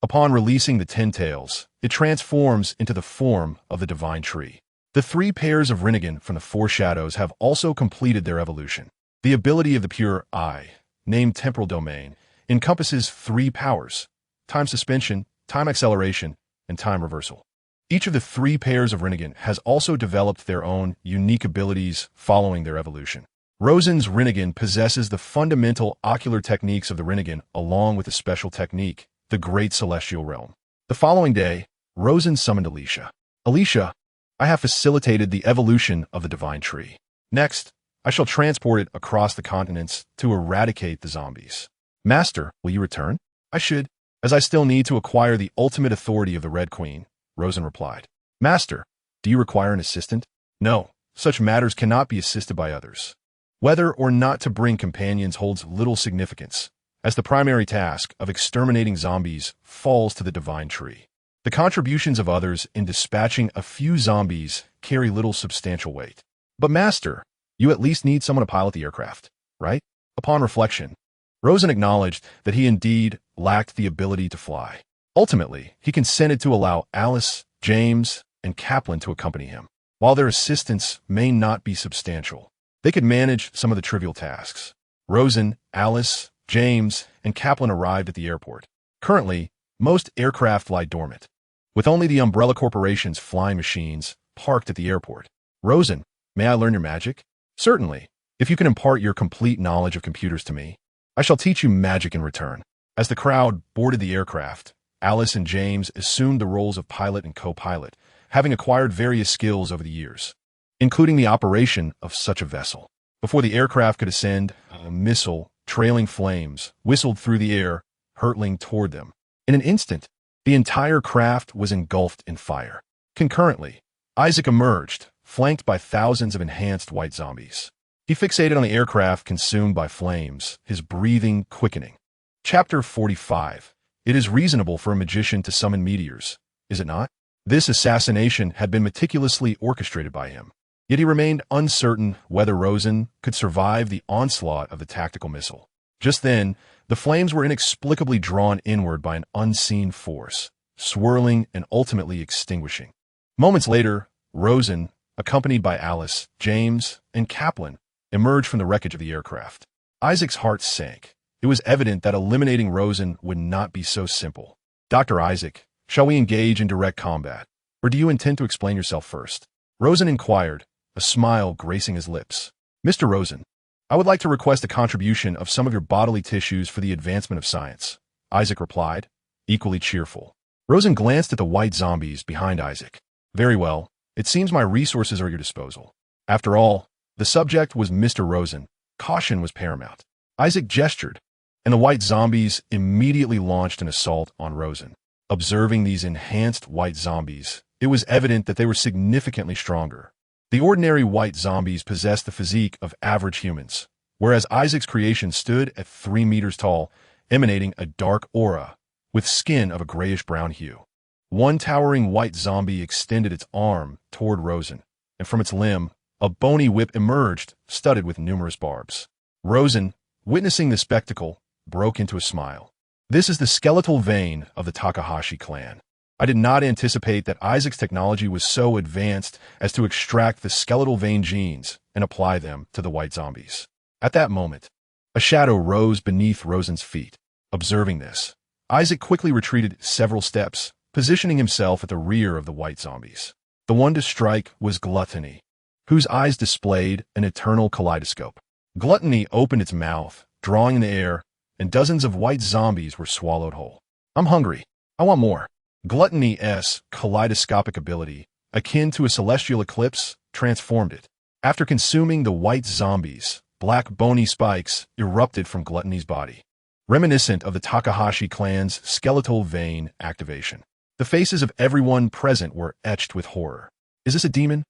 Upon releasing the 10 tails, it transforms into the form of the divine tree. The 3 pairs of rinnegan from the 4 shadows have also completed their evolution. The ability of the pure I, named Temporal Domain, encompasses 3 powers: time suspension, time acceleration, and time reversal. Each of the 3 pairs of rinnegan has also developed their own unique abilities following their evolution. Rosen's rinnegan possesses the fundamental ocular techniques of the rinnegan along with a special technique, the Great Celestial Realm. The following day, Rosen summoned Alicia. Alicia, I have facilitated the evolution of the divine tree. Next, I shall transport it across the continents to eradicate the zombies. Master, will you return? I should, as I still need to acquire the ultimate authority of the Red Queen, Rosen replied. Master, do you require an assistant? No, such matters cannot be assisted by others. Whether or not to bring companions holds little significance, as the primary task of exterminating zombies falls to the divine tree. The contributions of others in dispatching a few zombies carry little substantial weight. But Master, you at least need someone to pilot the aircraft, right? Upon reflection, Rosen acknowledged that he indeed lacked the ability to fly. Ultimately, he consented to allow Alice, James, and Kaplan to accompany him. While their assistance may not be substantial, they could manage some of the trivial tasks. Rosen, Alice, James, and Kaplan arrived at the airport. Currently, most aircraft lie dormant, with only the Umbrella Corporation's flying machines parked at the airport. Rosen, may I learn your magic? Certainly. If you can impart your complete knowledge of computers to me, I shall teach you magic in return. As the crowd boarded the aircraft, Alice and James assumed the roles of pilot and co-pilot, having acquired various skills over the years, including the operation of such a vessel. Before the aircraft could ascend, a missile, trailing flames, whistled through the air, hurtling toward them. In an instant, the entire craft was engulfed in fire. Concurrently, Isaac emerged, flanked by thousands of enhanced white zombies. He fixated on the aircraft consumed by flames, his breathing quickening. Chapter 45. It is reasonable for a magician to summon meteors, is it not? This assassination had been meticulously orchestrated by him. Yet he remained uncertain whether Rosen could survive the onslaught of the tactical missile. Just then, the flames were inexplicably drawn inward by an unseen force, swirling and ultimately extinguishing. Moments later, Rosen, accompanied by Alice, James, and Kaplan, emerged from the wreckage of the aircraft. Isaac's heart sank. It was evident that eliminating Rosen would not be so simple. Dr. Isaac, shall we engage in direct combat, or do you intend to explain yourself first? Rosen inquired, a smile gracing his lips. Mr. Rosen, I would like to request a contribution of some of your bodily tissues for the advancement of science, Isaac replied, equally cheerful. Rosen glanced at the white zombies behind Isaac. Very well, it seems my resources are at your disposal. After all, the subject was Mr. Rosen. Caution was paramount. Isaac gestured, and the white zombies immediately launched an assault on Rosen. Observing these enhanced white zombies, it was evident that they were significantly stronger. The ordinary white zombies possessed the physique of average humans, whereas Isaac's creation stood at 3 meters tall, emanating a dark aura, with skin of a grayish-brown hue. One towering white zombie extended its arm toward Rosen, and from its limb, a bony whip emerged, studded with numerous barbs. Rosen, witnessing the spectacle, broke into a smile. This is the skeletal vein of the Takahashi clan. I did not anticipate that Isaac's technology was so advanced as to extract the skeletal vein genes and apply them to the white zombies. At that moment, a shadow rose beneath Rosen's feet. Observing this, Isaac quickly retreated several steps, positioning himself at the rear of the white zombies. The one to strike was Gluttony, whose eyes displayed an eternal kaleidoscope. Gluttony opened its mouth, drawing in the air, and dozens of white zombies were swallowed whole. I'm hungry. I want more. Gluttony's kaleidoscopic ability, akin to a celestial eclipse, transformed it. After consuming the white zombies, black bony spikes erupted from Gluttony's body, reminiscent of the Takahashi clan's skeletal vein activation. The faces of everyone present were etched with horror. Is this a demon?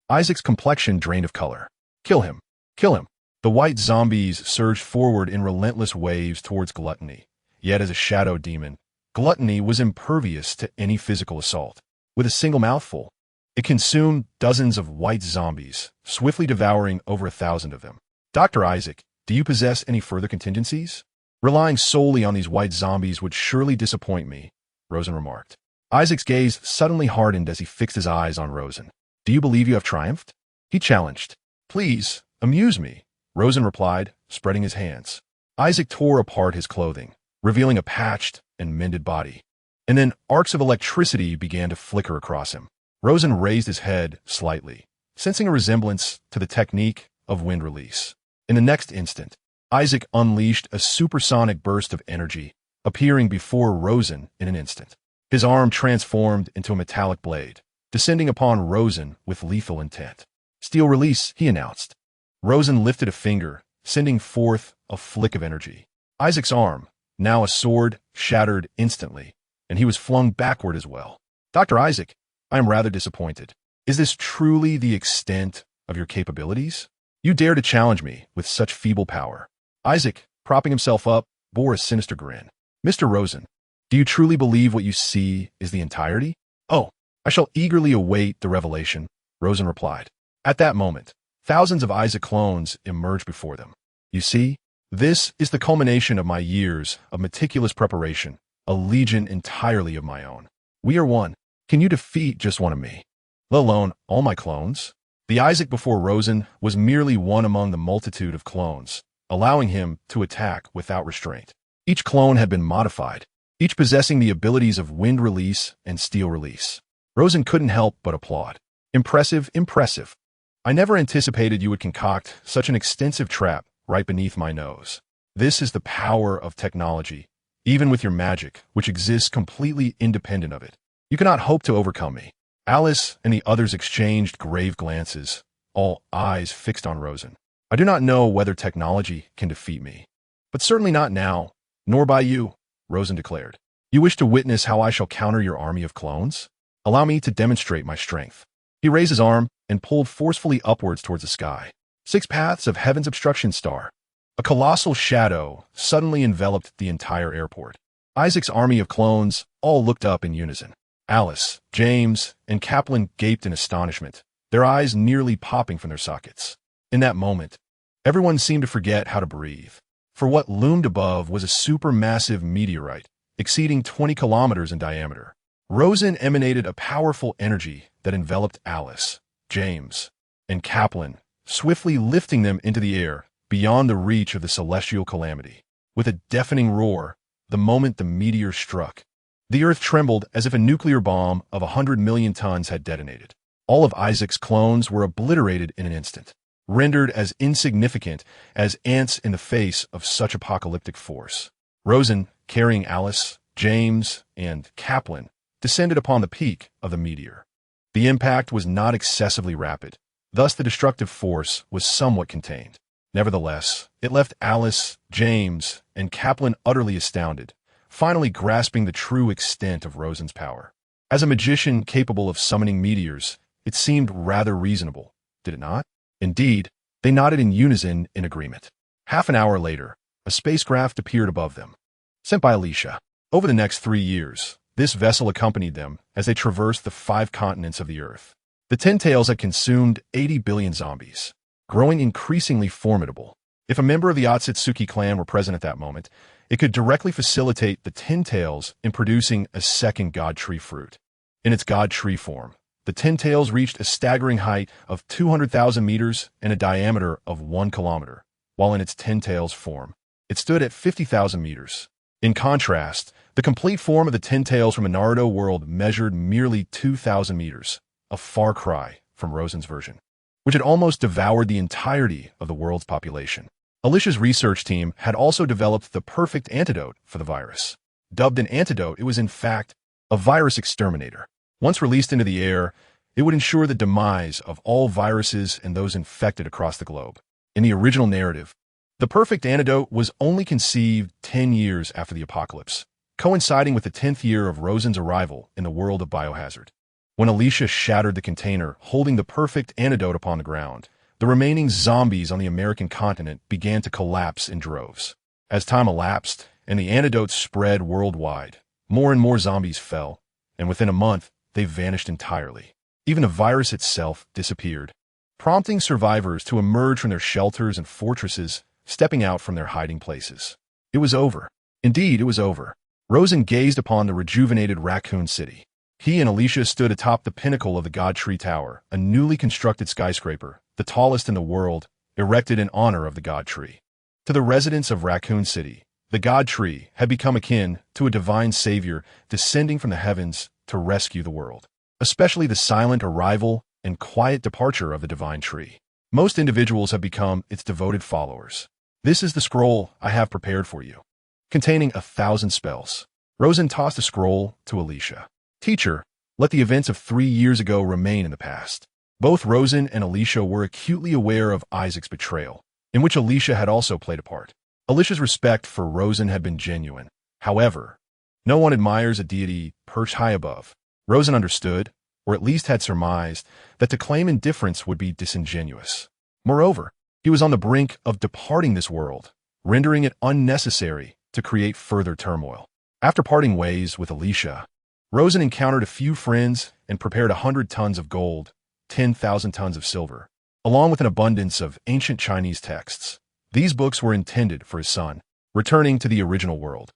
Isaac's complexion drained of color. Kill him. Kill him. The white zombies surged forward in relentless waves towards Gluttony. Yet as a shadow demon, Gluttony was impervious to any physical assault. With a single mouthful, it consumed dozens of white zombies, swiftly devouring over 1,000 of them. Dr. Isaac, do you possess any further contingencies? Relying solely on these white zombies would surely disappoint me, Rosen remarked. Isaac's gaze suddenly hardened as he fixed his eyes on Rosen. Do you believe you have triumphed? He challenged. Please, amuse me, Rosen replied, spreading his hands. Isaac tore apart his clothing, revealing a patched and mended body. And then arcs of electricity began to flicker across him. Rosen raised his head slightly, sensing a resemblance to the technique of wind release. In the next instant, Isaac unleashed a supersonic burst of energy, appearing before Rosen in an instant. His arm transformed into a metallic blade, descending upon Rosen with lethal intent. Steel release, he announced. Rosen lifted a finger, sending forth a flick of energy. Isaac's arm, now a sword, shattered instantly, and he was flung backward as well. Dr. Isaac, I am rather disappointed. Is this truly the extent of your capabilities? You dare to challenge me with such feeble power. Isaac, propping himself up, bore a sinister grin. Mr. Rosen, do you truly believe what you see is the entirety? Oh, I shall eagerly await the revelation, Rosen replied. At that moment, thousands of Isaac clones emerged before them. You see, this is the culmination of my years of meticulous preparation, a legion entirely of my own. We are one. Can you defeat just one of me? Let alone all my clones? The Isaac before Rosen was merely one among the multitude of clones, allowing him to attack without restraint. Each clone had been modified, each possessing the abilities of wind release and steel release. Rosen couldn't help but applaud. Impressive, impressive. I never anticipated you would concoct such an extensive trap right beneath my nose. This is the power of technology, even with your magic, which exists completely independent of it. You cannot hope to overcome me. Alice and the others exchanged grave glances, all eyes fixed on Rosen. I do not know whether technology can defeat me, but certainly not now, nor by you, Rosen declared. You wish to witness how I shall counter your army of clones? Allow me to demonstrate my strength. He raised his arm and pulled forcefully upwards towards the sky. 6 paths of heaven's obstruction star. A colossal shadow suddenly enveloped the entire airport. Isaac's army of clones all looked up in unison. Alice, James, and Kaplan gaped in astonishment, their eyes nearly popping from their sockets. In that moment, everyone seemed to forget how to breathe. For what loomed above was a supermassive meteorite, exceeding 20 kilometers in diameter. Rosen emanated a powerful energy that enveloped Alice, James, and Kaplan, swiftly lifting them into the air beyond the reach of the celestial calamity. With a deafening roar, the moment the meteor struck, the earth trembled as if a nuclear bomb of 100 million tons had detonated. All of Isaac's clones were obliterated in an instant, rendered as insignificant as ants in the face of such apocalyptic force. Rosen, carrying Alice, James, and Kaplan, descended upon the peak of the meteor. The impact was not excessively rapid, thus the destructive force was somewhat contained. Nevertheless, it left Alice, James, and Kaplan utterly astounded, finally grasping the true extent of Rosen's power. As a magician capable of summoning meteors, it seemed rather reasonable, did it not? Indeed, they nodded in unison in agreement. Half an hour later, a spacecraft appeared above them, sent by Alicia. Over the next 3 years, this vessel accompanied them as they traversed the 5 continents of the Earth. The Ten Tails had consumed 80 billion zombies, growing increasingly formidable. If a member of the Otsutsuki clan were present at that moment, it could directly facilitate the Ten Tails in producing a second God Tree fruit. In its God Tree form, the Ten Tails reached a staggering height of 200,000 meters and a diameter of 1 kilometer, while in its Ten Tails form, it stood at 50,000 meters. In contrast, the complete form of the Ten Tails from a Naruto world measured merely 2,000 meters, a far cry from Rosen's version, which had almost devoured the entirety of the world's population. Alicia's research team had also developed the perfect antidote for the virus. Dubbed an antidote, it was in fact a virus exterminator. Once released into the air, it would ensure the demise of all viruses and those infected across the globe. In the original narrative, the perfect antidote was only conceived 10 years after the apocalypse, coinciding with the 10th year of Rosen's arrival in the world of Biohazard. When Alicia shattered the container holding the perfect antidote upon the ground, the remaining zombies on the American continent began to collapse in droves. As time elapsed and the antidote spread worldwide, more and more zombies fell, and within a month, they vanished entirely. Even the virus itself disappeared, prompting survivors to emerge from their shelters and fortresses, stepping out from their hiding places. It was over. Indeed, it was over. Rosen gazed upon the rejuvenated Raccoon City. He and Alicia stood atop the pinnacle of the God Tree Tower, a newly constructed skyscraper, the tallest in the world, erected in honor of the God Tree. To the residents of Raccoon City, the God Tree had become akin to a divine savior descending from the heavens to rescue the world, especially the silent arrival and quiet departure of the divine tree. Most individuals have become its devoted followers. This is the scroll I have prepared for you, containing 1,000 spells. Rosen tossed a scroll to Alicia. Teacher, let the events of 3 years ago remain in the past. Both Rosen and Alicia were acutely aware of Isaac's betrayal, in which Alicia had also played a part. Alicia's respect for Rosen had been genuine. However, no one admires a deity perched high above. Rosen understood, or at least had surmised, that to claim indifference would be disingenuous. Moreover, he was on the brink of departing this world, rendering it unnecessary to create further turmoil. After parting ways with Alicia, Rosen encountered a few friends and prepared 100 tons of gold, 10,000 tons of silver, along with an abundance of ancient Chinese texts. These books were intended for his son, returning to the original world.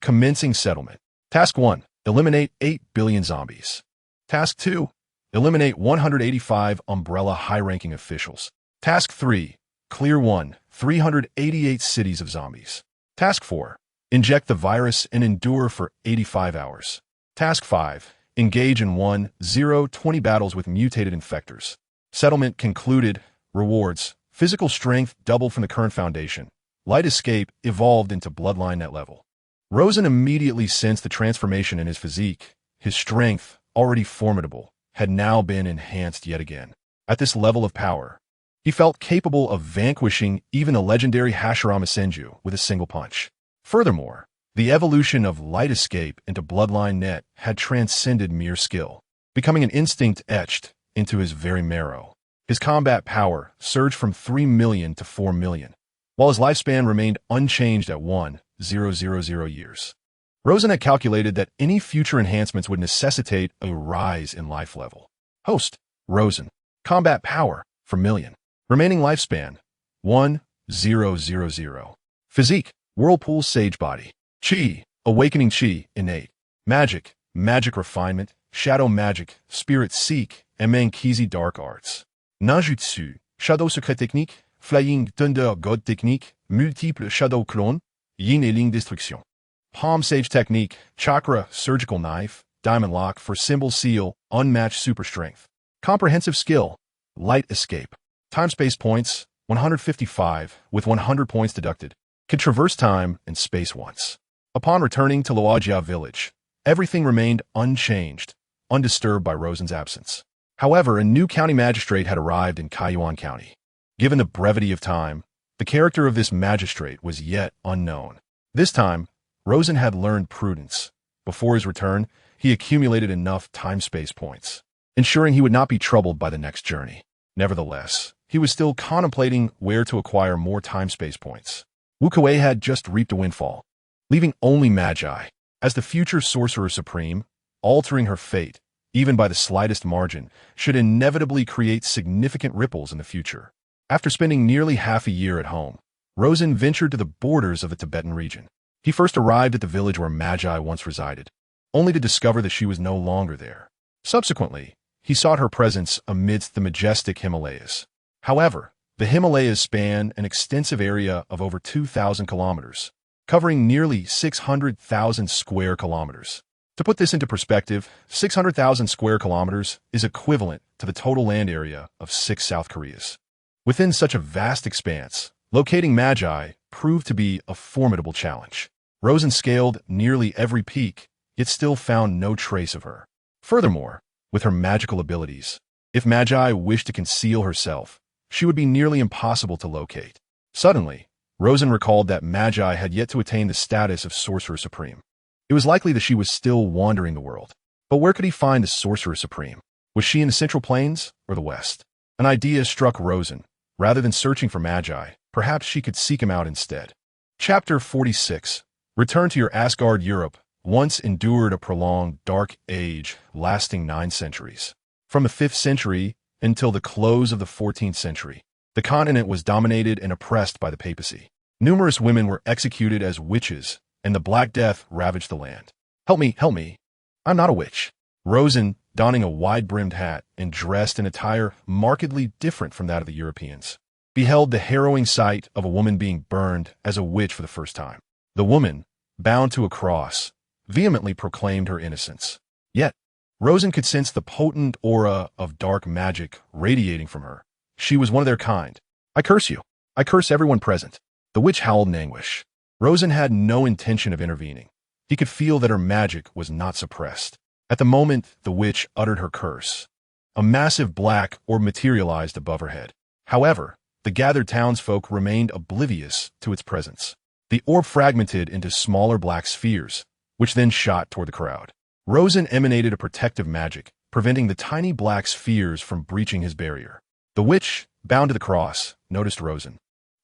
Commencing settlement. Task 1. Eliminate 8 billion zombies. Task 2. Eliminate 185 Umbrella high-ranking officials. Task 3. Clear 388 cities of zombies. Task 4. Inject the virus and endure for 85 hours. Task 5. Engage in 20 battles with mutated infectors. Settlement concluded. Rewards. Physical strength doubled from the current foundation. Light escape evolved into bloodline net level. Rosen immediately sensed the transformation in his physique. His strength, already formidable, had now been enhanced yet again. At this level of power, he felt capable of vanquishing even the legendary Hashirama Senju with a single punch. Furthermore, the evolution of light escape into bloodline net had transcended mere skill, becoming an instinct etched into his very marrow. His combat power surged from 3 million to 4 million, while his lifespan remained unchanged at 1,000 years. Rosen had calculated that any future enhancements would necessitate a rise in life level. Host, Rosen. Combat power, for million. Remaining lifespan, 1,000. Physique, Whirlpool Sage Body. Chi, Awakening Chi, Innate. Magic, Magic Refinement, Shadow Magic, Spirit Seek, embarking dark arts. Ninjutsu, shadow secret technique, flying thunder god technique, multiple shadow clone, yin et ling destruction. Palm sage technique, chakra, surgical knife, diamond lock for symbol seal, unmatched super strength. Comprehensive skill, light escape. Time-space points, 155, with 100 points deducted. Could traverse time and space once. Upon returning to Luo village, everything remained unchanged, undisturbed by Rosen's absence. However, a new county magistrate had arrived in Kaiyuan County. Given the brevity of time, the character of this magistrate was yet unknown. This time, Rosen had learned prudence. Before his return, he accumulated enough time-space points, ensuring he would not be troubled by the next journey. Nevertheless, he was still contemplating where to acquire more time-space points. Wu Kuei had just reaped a windfall, leaving only Magi as the future Sorcerer Supreme. Altering her fate, even by the slightest margin, should inevitably create significant ripples in the future. After spending nearly half a year at home, Rosen ventured to the borders of the Tibetan region. He first arrived at the village where Magi once resided, only to discover that she was no longer there. Subsequently, he sought her presence amidst the majestic Himalayas. However, the Himalayas span an extensive area of over 2,000 kilometers, covering nearly 600,000 square kilometers. To put this into perspective, 600,000 square kilometers is equivalent to the total land area of 6 South Koreas. Within such a vast expanse, locating Magi proved to be a formidable challenge. Rosen scaled nearly every peak, yet still found no trace of her. Furthermore, with her magical abilities, if Magi wished to conceal herself, she would be nearly impossible to locate. Suddenly, Rosen recalled that Magi had yet to attain the status of Sorcerer Supreme. It was likely that she was still wandering the world. But where could he find the Sorcerer Supreme? Was she in the Central Plains or the West? An idea struck Rosen. Rather than searching for Magi, perhaps she could seek him out instead. Chapter 46. Return to your Asgard. Europe once endured a prolonged dark age lasting 9 centuries. From the 5th century until the close of the 14th century, the continent was dominated and oppressed by the papacy. Numerous women were executed as witches, and the Black Death ravaged the land. Help me, help me. I'm not a witch. Rosen, donning a wide-brimmed hat and dressed in attire markedly different from that of the Europeans, beheld the harrowing sight of a woman being burned as a witch for the first time. The woman, bound to a cross, vehemently proclaimed her innocence. Yet, Rosen could sense the potent aura of dark magic radiating from her. She was one of their kind. I curse you. I curse everyone present. The witch howled in anguish. Rosen had no intention of intervening. He could feel that her magic was not suppressed. At the moment the witch uttered her curse, a massive black orb materialized above her head. However, the gathered townsfolk remained oblivious to its presence. The orb fragmented into smaller black spheres, which then shot toward the crowd. Rosen emanated a protective magic, preventing the tiny black spheres from breaching his barrier. The witch, bound to the cross, noticed Rosen.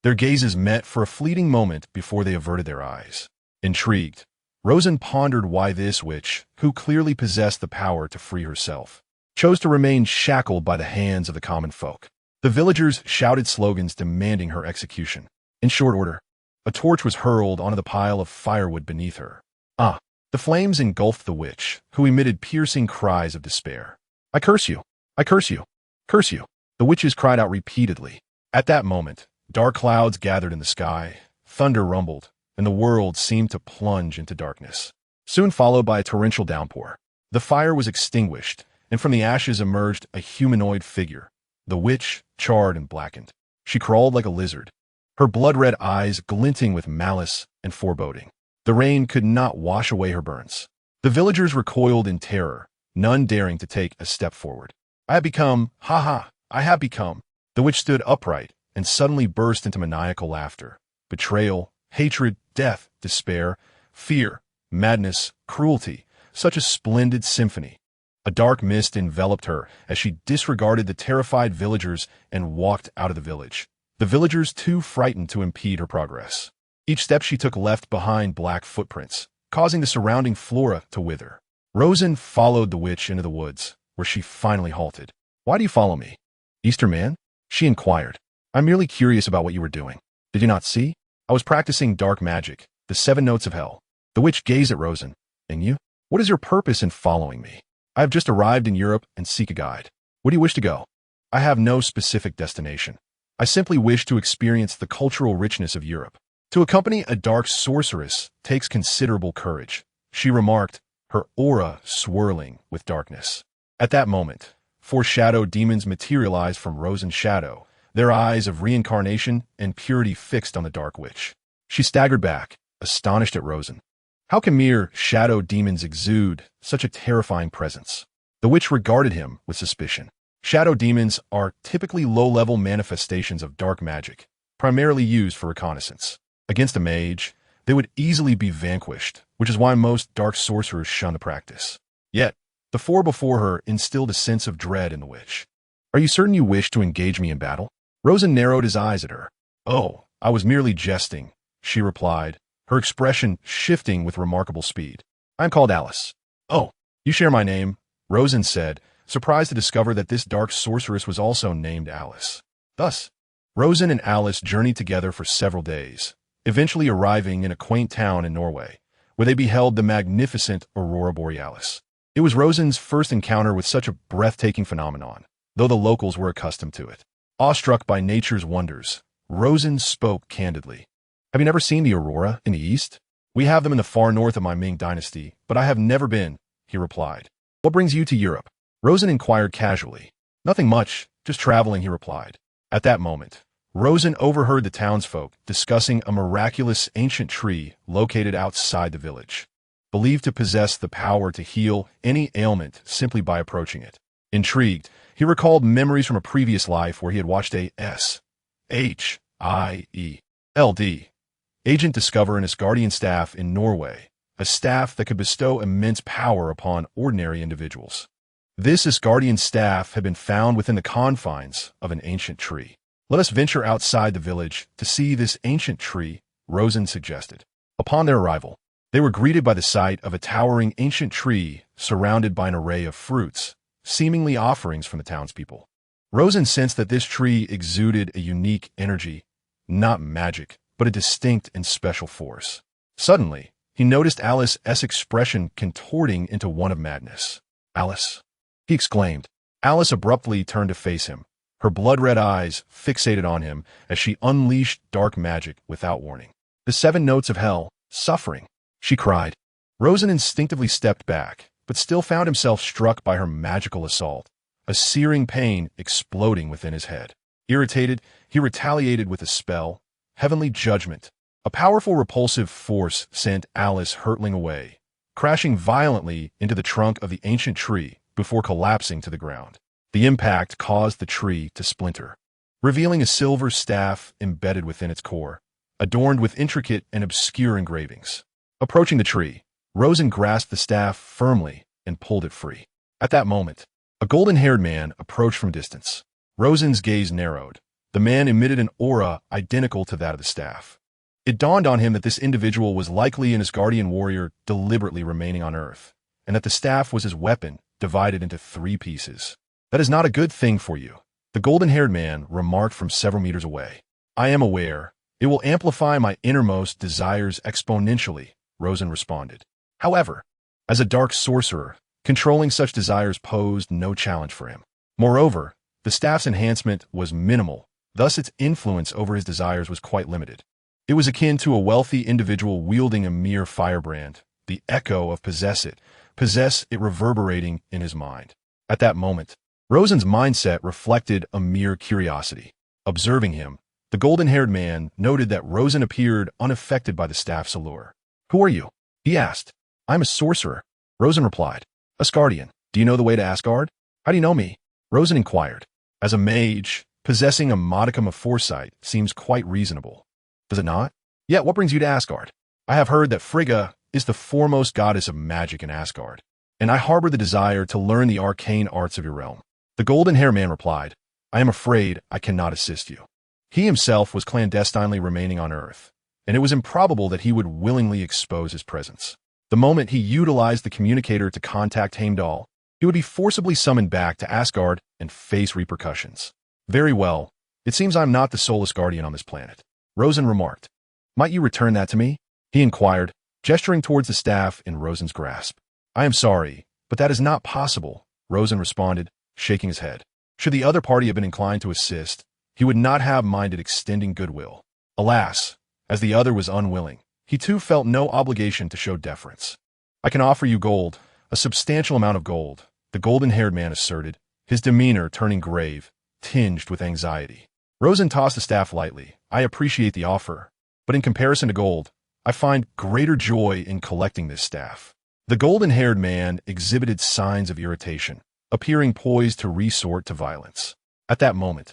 Their gazes met for a fleeting moment before they averted their eyes. Intrigued, Rosen pondered why this witch, who clearly possessed the power to free herself, chose to remain shackled by the hands of the common folk. The villagers shouted slogans demanding her execution. In short order, a torch was hurled onto the pile of firewood beneath her. The flames engulfed the witch, who emitted piercing cries of despair. I curse you! I curse you! Curse you! The witches cried out repeatedly. At that moment, dark clouds gathered in the sky, thunder rumbled, and the world seemed to plunge into darkness, soon followed by a torrential downpour. The fire was extinguished, and from the ashes emerged a humanoid figure. The witch, charred and blackened. She crawled like a lizard, her blood-red eyes glinting with malice and foreboding. The rain could not wash away her burns. The villagers recoiled in terror, none daring to take a step forward. I have become, I have become. The witch stood upright and suddenly burst into maniacal laughter. Betrayal, hatred, death, despair, fear, madness, cruelty, such a splendid symphony. A dark mist enveloped her as she disregarded the terrified villagers and walked out of the village. The villagers too frightened to impede her progress. Each step she took left behind black footprints, causing the surrounding flora to wither. Rosen followed the witch into the woods, where she finally halted. Why do you follow me? Easter man? She inquired. I'm merely curious about what you were doing. Did you not see? I was practicing dark magic, the 7 notes of hell. The witch gazed at Rosen. And you? What is your purpose in following me? I have just arrived in Europe and seek a guide. Where do you wish to go? I have no specific destination. I simply wish to experience the cultural richness of Europe. To accompany a dark sorceress takes considerable courage, she remarked, her aura swirling with darkness. At that moment, 4 shadow demons materialized from Rosen's shadow, their eyes of reincarnation and purity fixed on the dark witch. She staggered back, astonished at Rosen. How can mere shadow demons exude such a terrifying presence? The witch regarded him with suspicion. Shadow demons are typically low-level manifestations of dark magic, primarily used for reconnaissance. Against a mage, they would easily be vanquished, which is why most dark sorcerers shun the practice. Yet, the 4 before her instilled a sense of dread in the witch. Are you certain you wish to engage me in battle? Rosen narrowed his eyes at her. Oh, I was merely jesting, she replied, her expression shifting with remarkable speed. I am called Alice. Oh, you share my name, Rosen said, surprised to discover that this dark sorceress was also named Alice. Thus, Rosen and Alice journeyed together for several days, eventually arriving in a quaint town in Norway, where they beheld the magnificent Aurora Borealis. It was Rosen's first encounter with such a breathtaking phenomenon, though the locals were accustomed to it. Awestruck by nature's wonders, Rosen spoke candidly. Have you never seen the aurora in the east? We have them in the far north of my Ming dynasty, but I have never been, he replied. What brings you to Europe? Rosen inquired casually. Nothing much, just traveling, he replied. At that moment, Rosen overheard the townsfolk discussing a miraculous ancient tree located outside the village, believed to possess the power to heal any ailment simply by approaching it. Intrigued, he recalled memories from a previous life where he had watched a S.H.I.E.L.D. agent discover an Asgardian staff in Norway, a staff that could bestow immense power upon ordinary individuals. This Asgardian staff had been found within the confines of an ancient tree. Let us venture outside the village to see this ancient tree, Rosen suggested. Upon their arrival, they were greeted by the sight of a towering ancient tree surrounded by an array of fruits, seemingly offerings from the townspeople. Rosen sensed that this tree exuded a unique energy, not magic, but a distinct and special force. Suddenly, he noticed Alice's expression contorting into one of madness. Alice, he exclaimed. Alice abruptly turned to face him, her blood-red eyes fixated on him as she unleashed dark magic without warning. The 7 notes of hell, suffering, she cried. Rosen instinctively stepped back, but still found himself struck by her magical assault, a searing pain exploding within his head. Irritated, he retaliated with a spell, Heavenly Judgment. A powerful repulsive force sent Alice hurtling away, crashing violently into the trunk of the ancient tree before collapsing to the ground. The impact caused the tree to splinter, revealing a silver staff embedded within its core, adorned with intricate and obscure engravings. Approaching the tree, Rosen grasped the staff firmly and pulled it free. At that moment, a golden-haired man approached from distance. Rosen's gaze narrowed. The man emitted an aura identical to that of the staff. It dawned on him that this individual was likely an Asgardian warrior deliberately remaining on Earth, and that the staff was his weapon, divided into 3 pieces. That is not a good thing for you, the golden-haired man remarked from several meters away. I am aware. It will amplify my innermost desires exponentially, Rosen responded. However, as a dark sorcerer, controlling such desires posed no challenge for him. Moreover, the staff's enhancement was minimal, thus its influence over his desires was quite limited. It was akin to a wealthy individual wielding a mere firebrand, the echo of possess it reverberating in his mind. At that moment, Rosen's mindset reflected a mere curiosity. Observing him, the golden-haired man noted that Rosen appeared unaffected by the staff's allure. Who are you? He asked. I'm a sorcerer, Rosen replied. Asgardian, do you know the way to Asgard? How do you know me? Rosen inquired. As a mage, possessing a modicum of foresight seems quite reasonable. Does it not? Yet what brings you to Asgard? I have heard that Frigga is the foremost goddess of magic in Asgard, and I harbor the desire to learn the arcane arts of your realm. The golden-haired man replied, I am afraid I cannot assist you. He himself was clandestinely remaining on Earth, and it was improbable that he would willingly expose his presence. The moment he utilized the communicator to contact Heimdall, he would be forcibly summoned back to Asgard and face repercussions. Very well. It seems I'm not the sole Asgardian on this planet, Rosen remarked. Might you return that to me? He inquired, gesturing towards the staff in Rosen's grasp. I am sorry, but that is not possible, Rosen responded, shaking his head. Should the other party have been inclined to assist, he would not have minded extending goodwill. Alas, as the other was unwilling, he too felt no obligation to show deference. "I can offer you gold, a substantial amount of gold," the golden-haired man asserted, his demeanor turning grave, tinged with anxiety. Rosen tossed the staff lightly. "I appreciate the offer, but in comparison to gold, I find greater joy in collecting this staff." The golden-haired man exhibited signs of irritation, appearing poised to resort to violence. At that moment,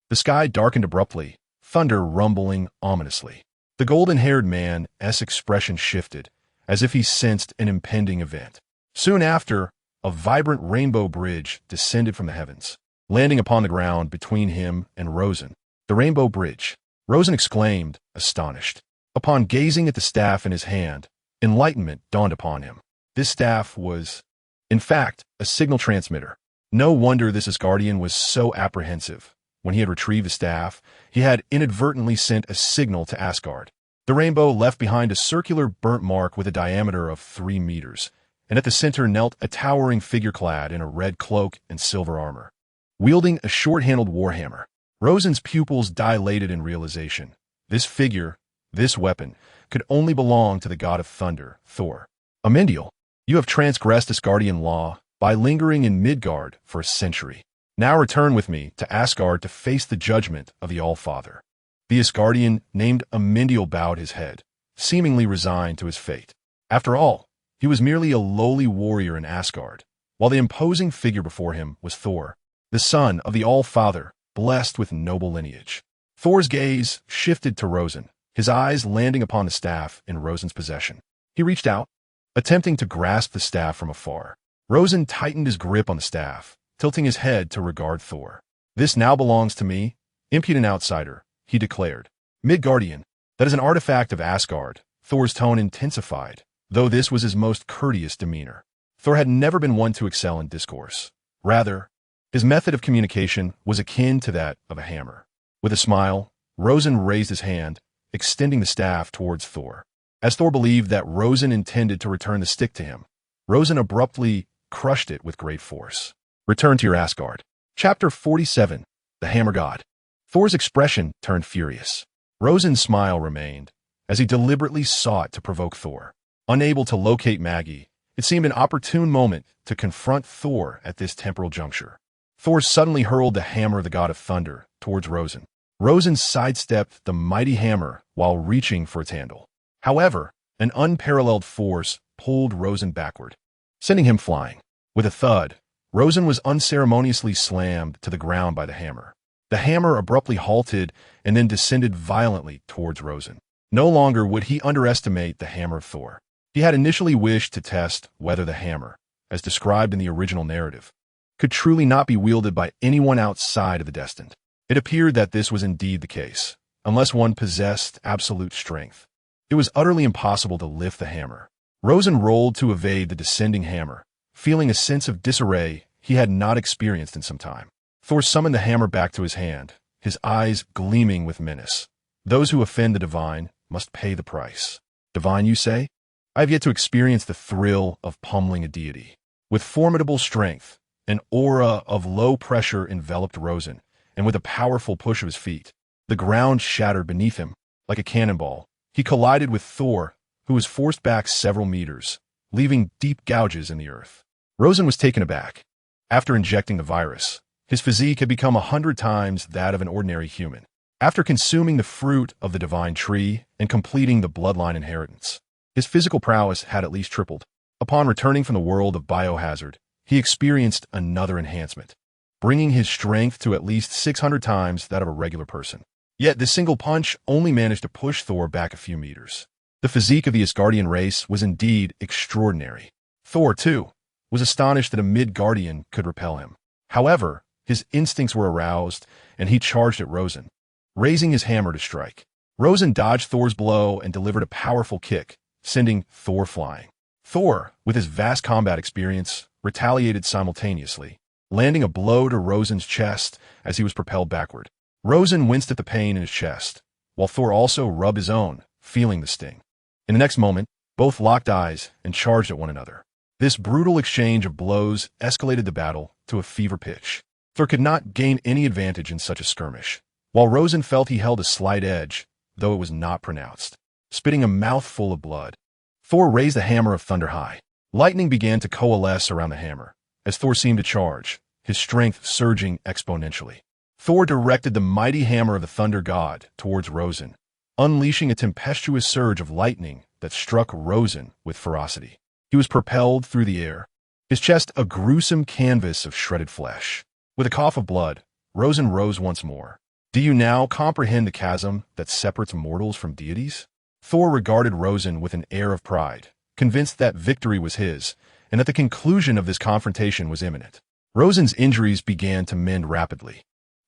the sky darkened abruptly, thunder rumbling ominously. The golden-haired man's expression shifted, as if he sensed an impending event. Soon after, a vibrant rainbow bridge descended from the heavens, landing upon the ground between him and Rosen. "The rainbow bridge," Rosen exclaimed, astonished. Upon gazing at the staff in his hand, enlightenment dawned upon him. This staff was, in fact, a signal transmitter. No wonder this Asgardian was so apprehensive. When he had retrieved the staff, he had inadvertently sent a signal to Asgard. The rainbow left behind a circular burnt mark with a diameter of 3 meters, and at the center knelt a towering figure clad in a red cloak and silver armor, wielding a short-handled warhammer. Rosen's pupils dilated in realization. This figure, this weapon, could only belong to the god of thunder, Thor. "Amendiel, you have transgressed Asgardian law by lingering in Midgard for a century. Now return with me to Asgard to face the judgment of the All-Father." The Asgardian named Amendiel bowed his head, seemingly resigned to his fate. After all, he was merely a lowly warrior in Asgard, while the imposing figure before him was Thor, the son of the All-Father, blessed with noble lineage. Thor's gaze shifted to Rosen, his eyes landing upon the staff in Rosen's possession. He reached out, attempting to grasp the staff from afar. Rosen tightened his grip on the staff, tilting his head to regard Thor. "This now belongs to me, impudent outsider," he declared. "Midgardian, that is an artifact of Asgard." Thor's tone intensified, though this was his most courteous demeanor. Thor had never been one to excel in discourse. Rather, his method of communication was akin to that of a hammer. With a smile, Rosen raised his hand, extending the staff towards Thor. As Thor believed that Rosen intended to return the stick to him, Rosen abruptly crushed it with great force. Return to your Asgard. Chapter 47. The Hammer God. Thor's expression turned furious. Rosen's smile remained, as he deliberately sought to provoke Thor. Unable to locate Maggie, it seemed an opportune moment to confront Thor at this temporal juncture. Thor suddenly hurled the hammer of the god of thunder towards Rosen. Rosen sidestepped the mighty hammer while reaching for its handle. However, an unparalleled force pulled Rosen backward, sending him flying. With a thud, Rosen was unceremoniously slammed to the ground by the hammer. The hammer abruptly halted and then descended violently towards Rosen. No longer would he underestimate the hammer of Thor. He had initially wished to test whether the hammer, as described in the original narrative, could truly not be wielded by anyone outside of the destined. It appeared that this was indeed the case, unless one possessed absolute strength. It was utterly impossible to lift the hammer. Rosen rolled to evade the descending hammer, feeling a sense of disarray he had not experienced in some time. Thor summoned the hammer back to his hand, his eyes gleaming with menace. "Those who offend the divine must pay the price." "Divine, you say? I have yet to experience the thrill of pummeling a deity." With formidable strength, an aura of low pressure enveloped Rosen, and with a powerful push of his feet, the ground shattered beneath him like a cannonball. He collided with Thor, who was forced back several meters, leaving deep gouges in the earth. Rosen was taken aback. After injecting the virus, his physique had become 100 times that of an ordinary human. After consuming the fruit of the divine tree and completing the bloodline inheritance, his physical prowess had at least tripled. Upon returning from the world of biohazard, he experienced another enhancement, bringing his strength to at least 600 times that of a regular person. Yet this single punch only managed to push Thor back a few meters. The physique of the Asgardian race was indeed extraordinary. Thor, too, was astonished that a Midgardian could repel him. However, his instincts were aroused, and he charged at Rosen, raising his hammer to strike. Rosen dodged Thor's blow and delivered a powerful kick, sending Thor flying. Thor, with his vast combat experience, retaliated simultaneously, landing a blow to Rosen's chest as he was propelled backward. Rosen winced at the pain in his chest, while Thor also rubbed his own, feeling the sting. In the next moment, both locked eyes and charged at one another. This brutal exchange of blows escalated the battle to a fever pitch. Thor could not gain any advantage in such a skirmish, while Rosen felt he held a slight edge, though it was not pronounced. Spitting a mouthful of blood, Thor raised the hammer of thunder high. Lightning began to coalesce around the hammer, as Thor seemed to charge, his strength surging exponentially. Thor directed the mighty hammer of the thunder god towards Rosen, unleashing a tempestuous surge of lightning that struck Rosen with ferocity. He was propelled through the air, his chest a gruesome canvas of shredded flesh. With a cough of blood, Rosen rose once more. Do you now comprehend the chasm that separates mortals from deities? Thor regarded Rosen with an air of pride, convinced that victory was his, and that the conclusion of this confrontation was imminent. Rosen's injuries began to mend rapidly.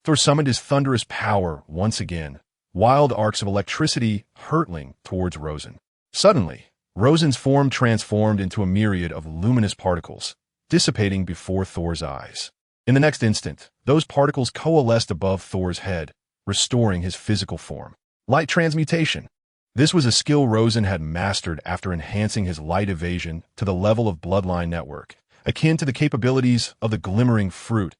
Thor summoned his thunderous power once again, wild arcs of electricity hurtling towards Rosen. Suddenly, Rosen's form transformed into a myriad of luminous particles, dissipating before Thor's eyes. In the next instant, those particles coalesced above Thor's head, restoring his physical form. Light transmutation. This was a skill Rosen had mastered after enhancing his light evasion to the level of bloodline network, akin to the capabilities of the glimmering fruit,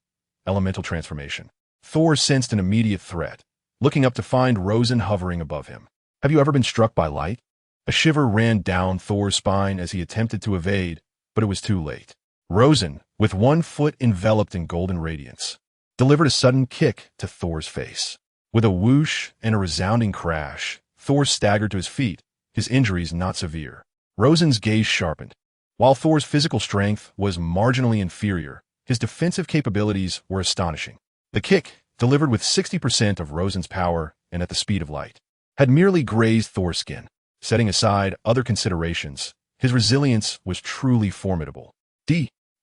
elemental transformation. Thor sensed an immediate threat, looking up to find Rosen hovering above him. Have you ever been struck by light? A shiver ran down Thor's spine as he attempted to evade, but it was too late. Rosen, with one foot enveloped in golden radiance, delivered a sudden kick to Thor's face. With a whoosh and a resounding crash, Thor staggered to his feet, his injuries not severe. Rosen's gaze sharpened. While Thor's physical strength was marginally inferior, his defensive capabilities were astonishing. The kick, delivered with 60% of Rosen's power and at the speed of light, had merely grazed Thor's skin. Setting aside other considerations, his resilience was truly formidable.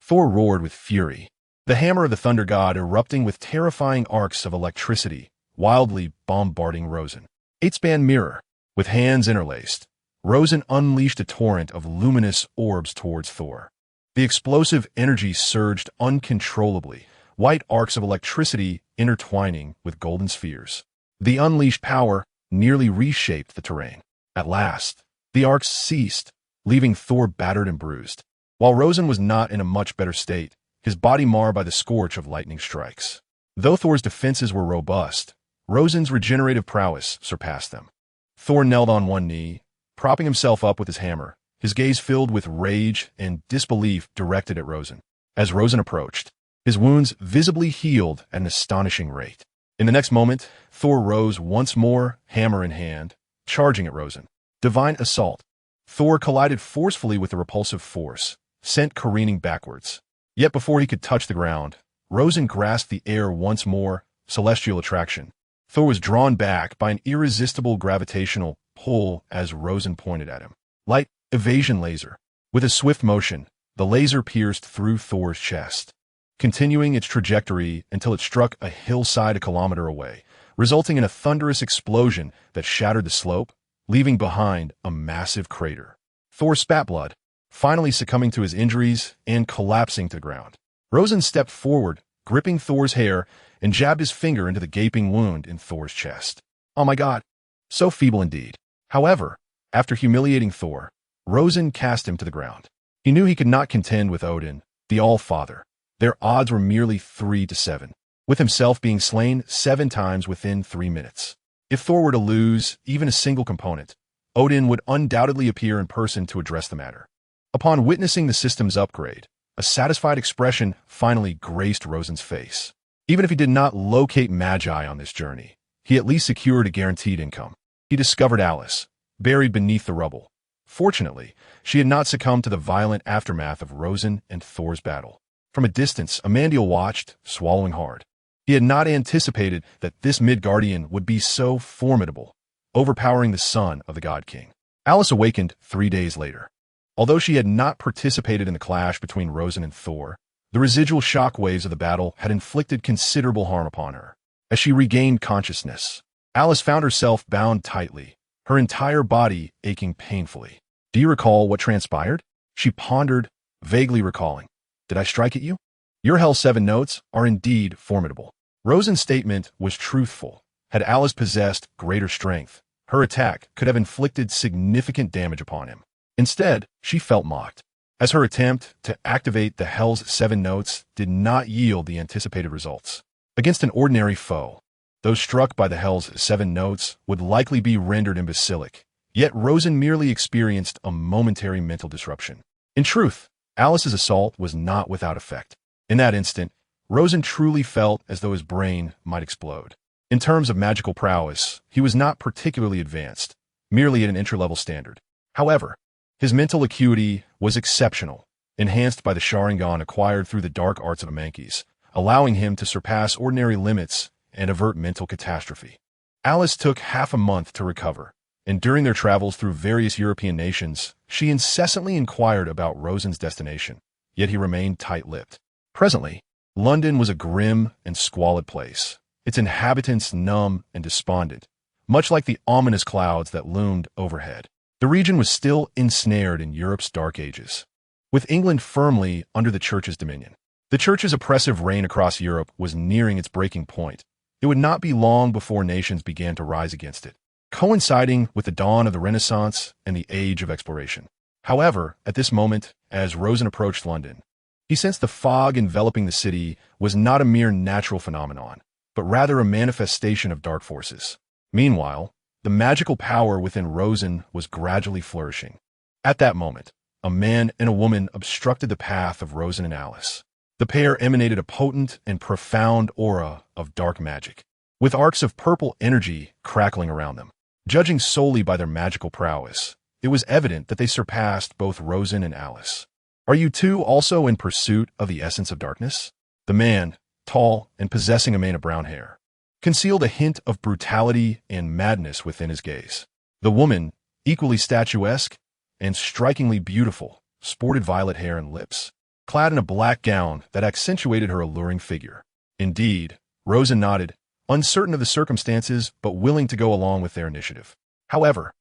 Thor roared with fury, the hammer of the thunder god erupting with terrifying arcs of electricity, wildly bombarding Rosen. Eight-span mirror. With hands interlaced, Rosen unleashed a torrent of luminous orbs towards Thor. The explosive energy surged uncontrollably, white arcs of electricity intertwining with golden spheres. The unleashed power nearly reshaped the terrain. At last, the arcs ceased, leaving Thor battered and bruised. While Rosen was not in a much better state, his body marred by the scorch of lightning strikes. Though Thor's defenses were robust, Rosen's regenerative prowess surpassed them. Thor knelt on one knee, propping himself up with his hammer, his gaze filled with rage and disbelief directed at Rosen. As Rosen approached, his wounds visibly healed at an astonishing rate. In the next moment, Thor rose once more, hammer in hand, charging at Rosen. Divine assault. Thor collided forcefully with the repulsive force, sent careening backwards. Yet before he could touch the ground, Rosen grasped the air once more, celestial attraction. Thor was drawn back by an irresistible gravitational pull as Rosen pointed at him. Light evasion laser. With a swift motion, the laser pierced through Thor's chest, continuing its trajectory until it struck a hillside a kilometer away, resulting in a thunderous explosion that shattered the slope, leaving behind a massive crater. Thor spat blood, finally succumbing to his injuries and collapsing to the ground. Rosen stepped forward, gripping Thor's hair, and jabbed his finger into the gaping wound in Thor's chest. Oh my god, so feeble indeed. However, after humiliating Thor, Rosen cast him to the ground. He knew he could not contend with Odin, the All-Father. Their odds were merely 3-7, with himself being slain 7 times within 3 minutes. If Thor were to lose even a single component, Odin would undoubtedly appear in person to address the matter. Upon witnessing the system's upgrade, a satisfied expression finally graced Rosen's face. Even if he did not locate Magi on this journey, he at least secured a guaranteed income. He discovered Alice, buried beneath the rubble. Fortunately, she had not succumbed to the violent aftermath of Rosen and Thor's battle. From a distance, Amandiel watched, swallowing hard. He had not anticipated that this Midgardian would be so formidable, overpowering the son of the God King. Alice awakened 3 days later. Although she had not participated in the clash between Rosen and Thor, the residual shockwaves of the battle had inflicted considerable harm upon her. As she regained consciousness, Alice found herself bound tightly, her entire body aching painfully. Do you recall what transpired? She pondered, vaguely recalling. Did I strike at you? Your Hell 7 notes are indeed formidable. Rosen's statement was truthful. Had Alice possessed greater strength, her attack could have inflicted significant damage upon him. Instead, she felt mocked. as her attempt to activate the Hell's 7 notes did not yield the anticipated results. Against an ordinary foe, those struck by the Hell's 7 notes would likely be rendered imbecilic, yet Rosen merely experienced a momentary mental disruption. In truth, Alice's assault was not without effect. In that instant, Rosen truly felt as though his brain might explode. In terms of magical prowess, he was not particularly advanced, merely at an entry-level standard. However, his mental acuity was exceptional, enhanced by the Sharingan acquired through the dark arts of Amankis, allowing him to surpass ordinary limits and avert mental catastrophe. Alice took half a month to recover, and during their travels through various European nations, she incessantly inquired about Rosen's destination, yet he remained tight-lipped. Presently, London was a grim and squalid place, its inhabitants numb and despondent, much like the ominous clouds that loomed overhead. The region was still ensnared in Europe's dark ages, with England firmly under the Church's dominion. The Church's oppressive reign across Europe was nearing its breaking point. It would not be long before nations began to rise against it, coinciding with the dawn of the Renaissance and the Age of Exploration. However, at this moment, as Rosen approached London, he sensed the fog enveloping the city was not a mere natural phenomenon, but rather a manifestation of dark forces. Meanwhile, the magical power within Rosen was gradually flourishing. At that moment, a man and a woman obstructed the path of Rosen and Alice. The pair emanated a potent and profound aura of dark magic, with arcs of purple energy crackling around them. Judging solely by their magical prowess, it was evident that they surpassed both Rosen and Alice. "Are you two also in pursuit of the essence of darkness?" The man, tall and possessing a mane of brown hair, concealed a hint of brutality and madness within his gaze. The woman, equally statuesque and strikingly beautiful, sported violet hair and lips, clad in a black gown that accentuated her alluring figure. Indeed, Rosen nodded, uncertain of the circumstances but willing to go along with their initiative. However,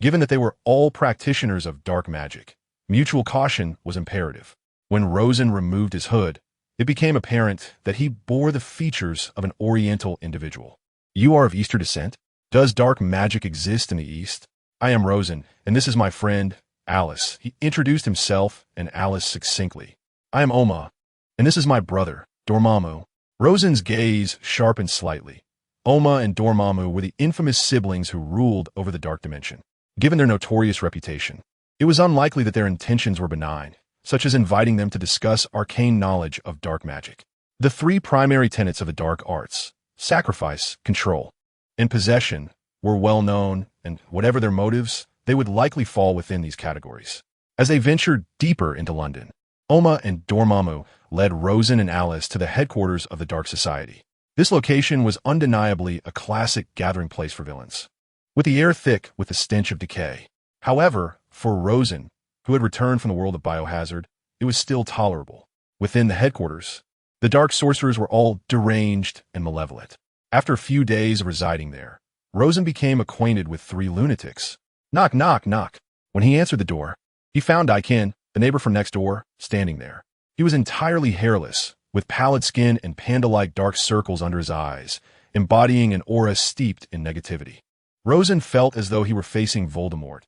given that they were all practitioners of dark magic, mutual caution was imperative. When Rosen removed his hood, it became apparent that he bore the features of an Oriental individual. "You are of Eastern descent? Does dark magic exist in the East? I am Rosen, and this is my friend, Alice." He introduced himself and Alice succinctly. "I am Oma, and this is my brother, Dormammu." Rosen's gaze sharpened slightly. Oma and Dormammu were the infamous siblings who ruled over the dark dimension. Given their notorious reputation, it was unlikely that their intentions were benign, such as inviting them to discuss arcane knowledge of dark magic. The 3 primary tenets of the dark arts, sacrifice, control, and possession, were well known, and whatever their motives, they would likely fall within these categories. As they ventured deeper into London, Oma and Dormammu led Rosen and Alice to the headquarters of the Dark Society. This location was undeniably a classic gathering place for villains, with the air thick with the stench of decay. However, for Rosen, who had returned from the world of biohazard, it was still tolerable. Within the headquarters, the dark sorcerers were all deranged and malevolent. After a few days of residing there, Rosen became acquainted with 3 lunatics. Knock, knock, knock. When he answered the door, he found Daikin, the neighbor from next door, standing there. He was entirely hairless, with pallid skin and panda-like dark circles under his eyes, embodying an aura steeped in negativity. Rosen felt as though he were facing Voldemort.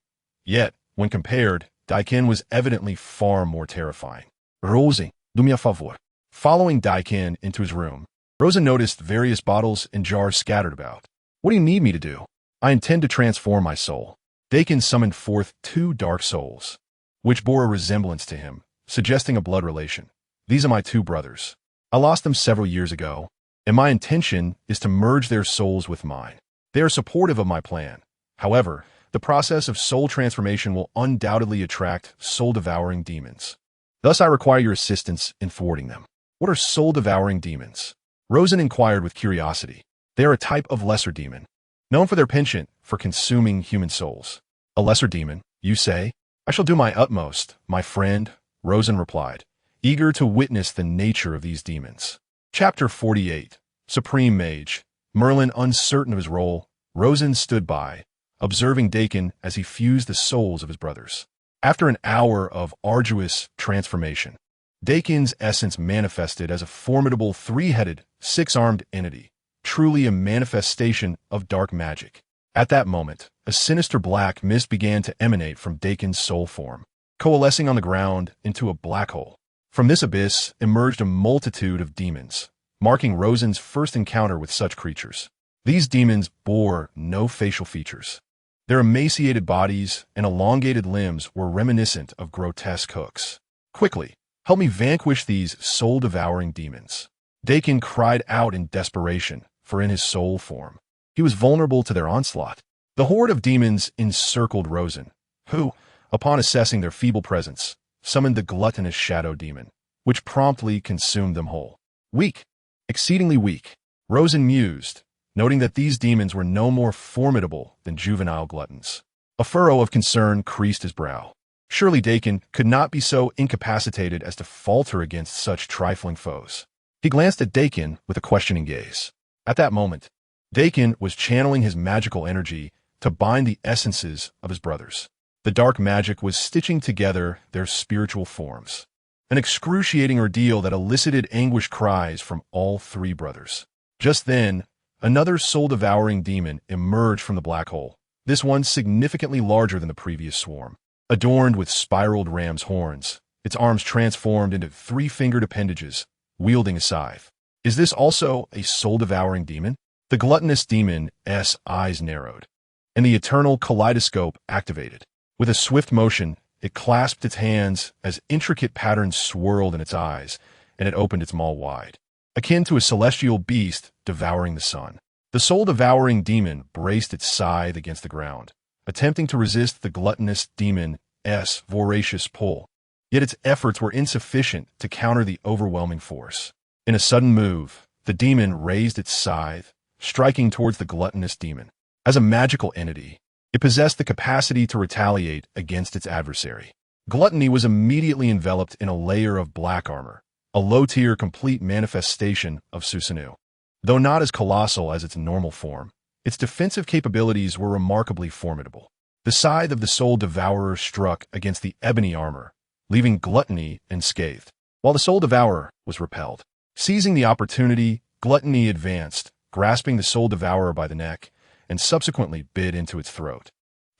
Yet, when compared, Daikin was evidently far more terrifying. "Rosen, do me a favor." Following Daikin into his room, Rosen noticed various bottles and jars scattered about. "What do you need me to do?" "I intend to transform my soul." Daikin summoned forth 2 dark souls, which bore a resemblance to him, suggesting a blood relation. "These are my 2 brothers. I lost them several years ago, and my intention is to merge their souls with mine. They are supportive of my plan. However, the process of soul transformation will undoubtedly attract soul-devouring demons. Thus, I require your assistance in thwarting them." "What are soul-devouring demons?" Rosen inquired with curiosity. "They are a type of lesser demon, known for their penchant for consuming human souls." "A lesser demon, you say? I shall do my utmost, my friend," Rosen replied, eager to witness the nature of these demons. Chapter 48. Supreme Mage. Merlin uncertain of his role, Rosen stood by, observing Daikin as he fused the souls of his brothers. After an hour of arduous transformation, Daikin's essence manifested as a formidable 3-headed, 6-armed entity, truly a manifestation of dark magic. At that moment, a sinister black mist began to emanate from Daikin's soul form. coalescing on the ground into a black hole. From this abyss emerged a multitude of demons, marking Rosen's first encounter with such creatures. These demons bore no facial features. Their emaciated bodies and elongated limbs were reminiscent of grotesque hooks. "Quickly, help me vanquish these soul-devouring demons." Dakin cried out in desperation, for in his soul form, he was vulnerable to their onslaught. The horde of demons encircled Rosen, who, upon assessing their feeble presence, summoned the gluttonous shadow demon, which promptly consumed them whole. Weak, exceedingly weak, Rosen mused, noting that these demons were no more formidable than juvenile gluttons. A furrow of concern creased his brow. Surely Dakin could not be so incapacitated as to falter against such trifling foes. He glanced at Dakin with a questioning gaze. At that moment, Dakin was channeling his magical energy to bind the essences of his brothers. The dark magic was stitching together their spiritual forms, an excruciating ordeal that elicited anguished cries from all three brothers. Just then, another soul-devouring demon emerged from the black hole, this one significantly larger than the previous swarm. Adorned with spiraled ram's horns, its arms transformed into three-fingered appendages, wielding a scythe. Is this also a soul-devouring demon? The gluttonous demon's eyes narrowed, and the eternal kaleidoscope activated. With a swift motion, it clasped its hands as intricate patterns swirled in its eyes, and it opened its maw wide, akin to a celestial beast devouring the sun. The soul-devouring demon braced its scythe against the ground, attempting to resist the gluttonous demon's voracious pull. Yet its efforts were insufficient to counter the overwhelming force. In a sudden move, the demon raised its scythe, striking towards the gluttonous demon. As a magical entity, it possessed the capacity to retaliate against its adversary. Gluttony was immediately enveloped in a layer of black armor, a low-tier complete manifestation of Susanoo. Though not as colossal as its normal form, its defensive capabilities were remarkably formidable. The scythe of the Soul Devourer struck against the ebony armor, leaving Gluttony unscathed, while the Soul Devourer was repelled. Seizing the opportunity, Gluttony advanced, grasping the Soul Devourer by the neck, and subsequently bit into its throat.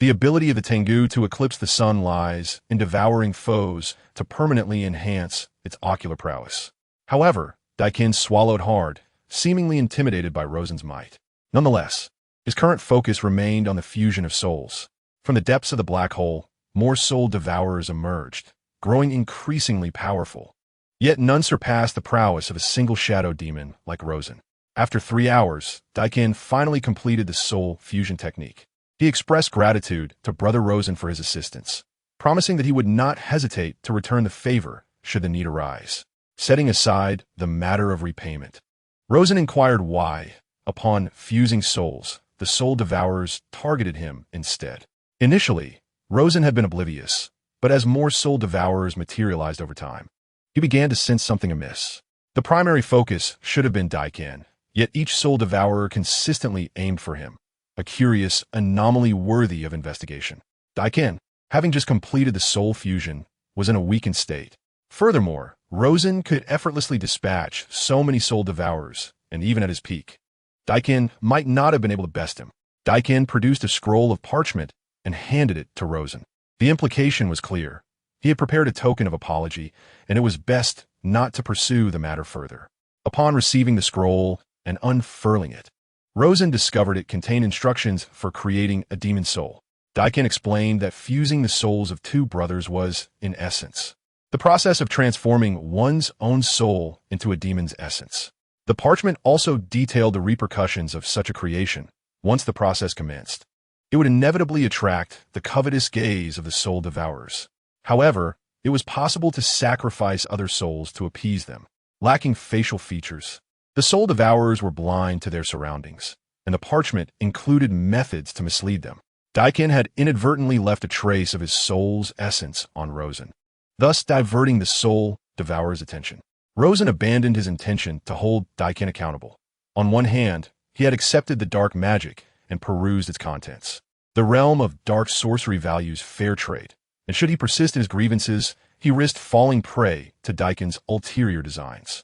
The ability of the Tengu to eclipse the sun lies in devouring foes to permanently enhance its ocular prowess. However, Dakin swallowed hard, seemingly intimidated by Rosen's might. Nonetheless, his current focus remained on the fusion of souls. From the depths of the black hole, more soul devourers emerged, growing increasingly powerful. Yet none surpassed the prowess of a single shadow demon like Rosen. After 3 hours, Dakin finally completed the soul fusion technique. He expressed gratitude to Brother Rosen for his assistance, promising that he would not hesitate to return the favor should the need arise. Setting aside the matter of repayment, Rosen inquired why, upon fusing souls, the soul devourers targeted him instead. Initially, Rosen had been oblivious, but as more soul devourers materialized over time, he began to sense something amiss. The primary focus should have been Dakin, yet each soul devourer consistently aimed for him, a curious anomaly worthy of investigation. Dakin, having just completed the soul fusion, was in a weakened state. Furthermore, Rosen could effortlessly dispatch so many soul devourers, and even at his peak, Dakin might not have been able to best him. Dakin produced a scroll of parchment and handed it to Rosen. The implication was clear. He had prepared a token of apology, and it was best not to pursue the matter further. Upon receiving the scroll and unfurling it, Rosen discovered it contained instructions for creating a demon soul. Dakin explained that fusing the souls of 2 brothers was, in essence, the process of transforming one's own soul into a demon's essence. The parchment also detailed the repercussions of such a creation. Once the process commenced, it would inevitably attract the covetous gaze of the soul devourers. However, it was possible to sacrifice other souls to appease them. Lacking facial features, the soul devourers were blind to their surroundings, and the parchment included methods to mislead them. Dakin had inadvertently left a trace of his soul's essence on Rosen, thus diverting the soul devourer's attention. Rosen abandoned his intention to hold Dakin accountable. On one hand, he had accepted the dark magic and perused its contents. The realm of dark sorcery values fair trade, and should he persist in his grievances, he risked falling prey to Dakin's ulterior designs.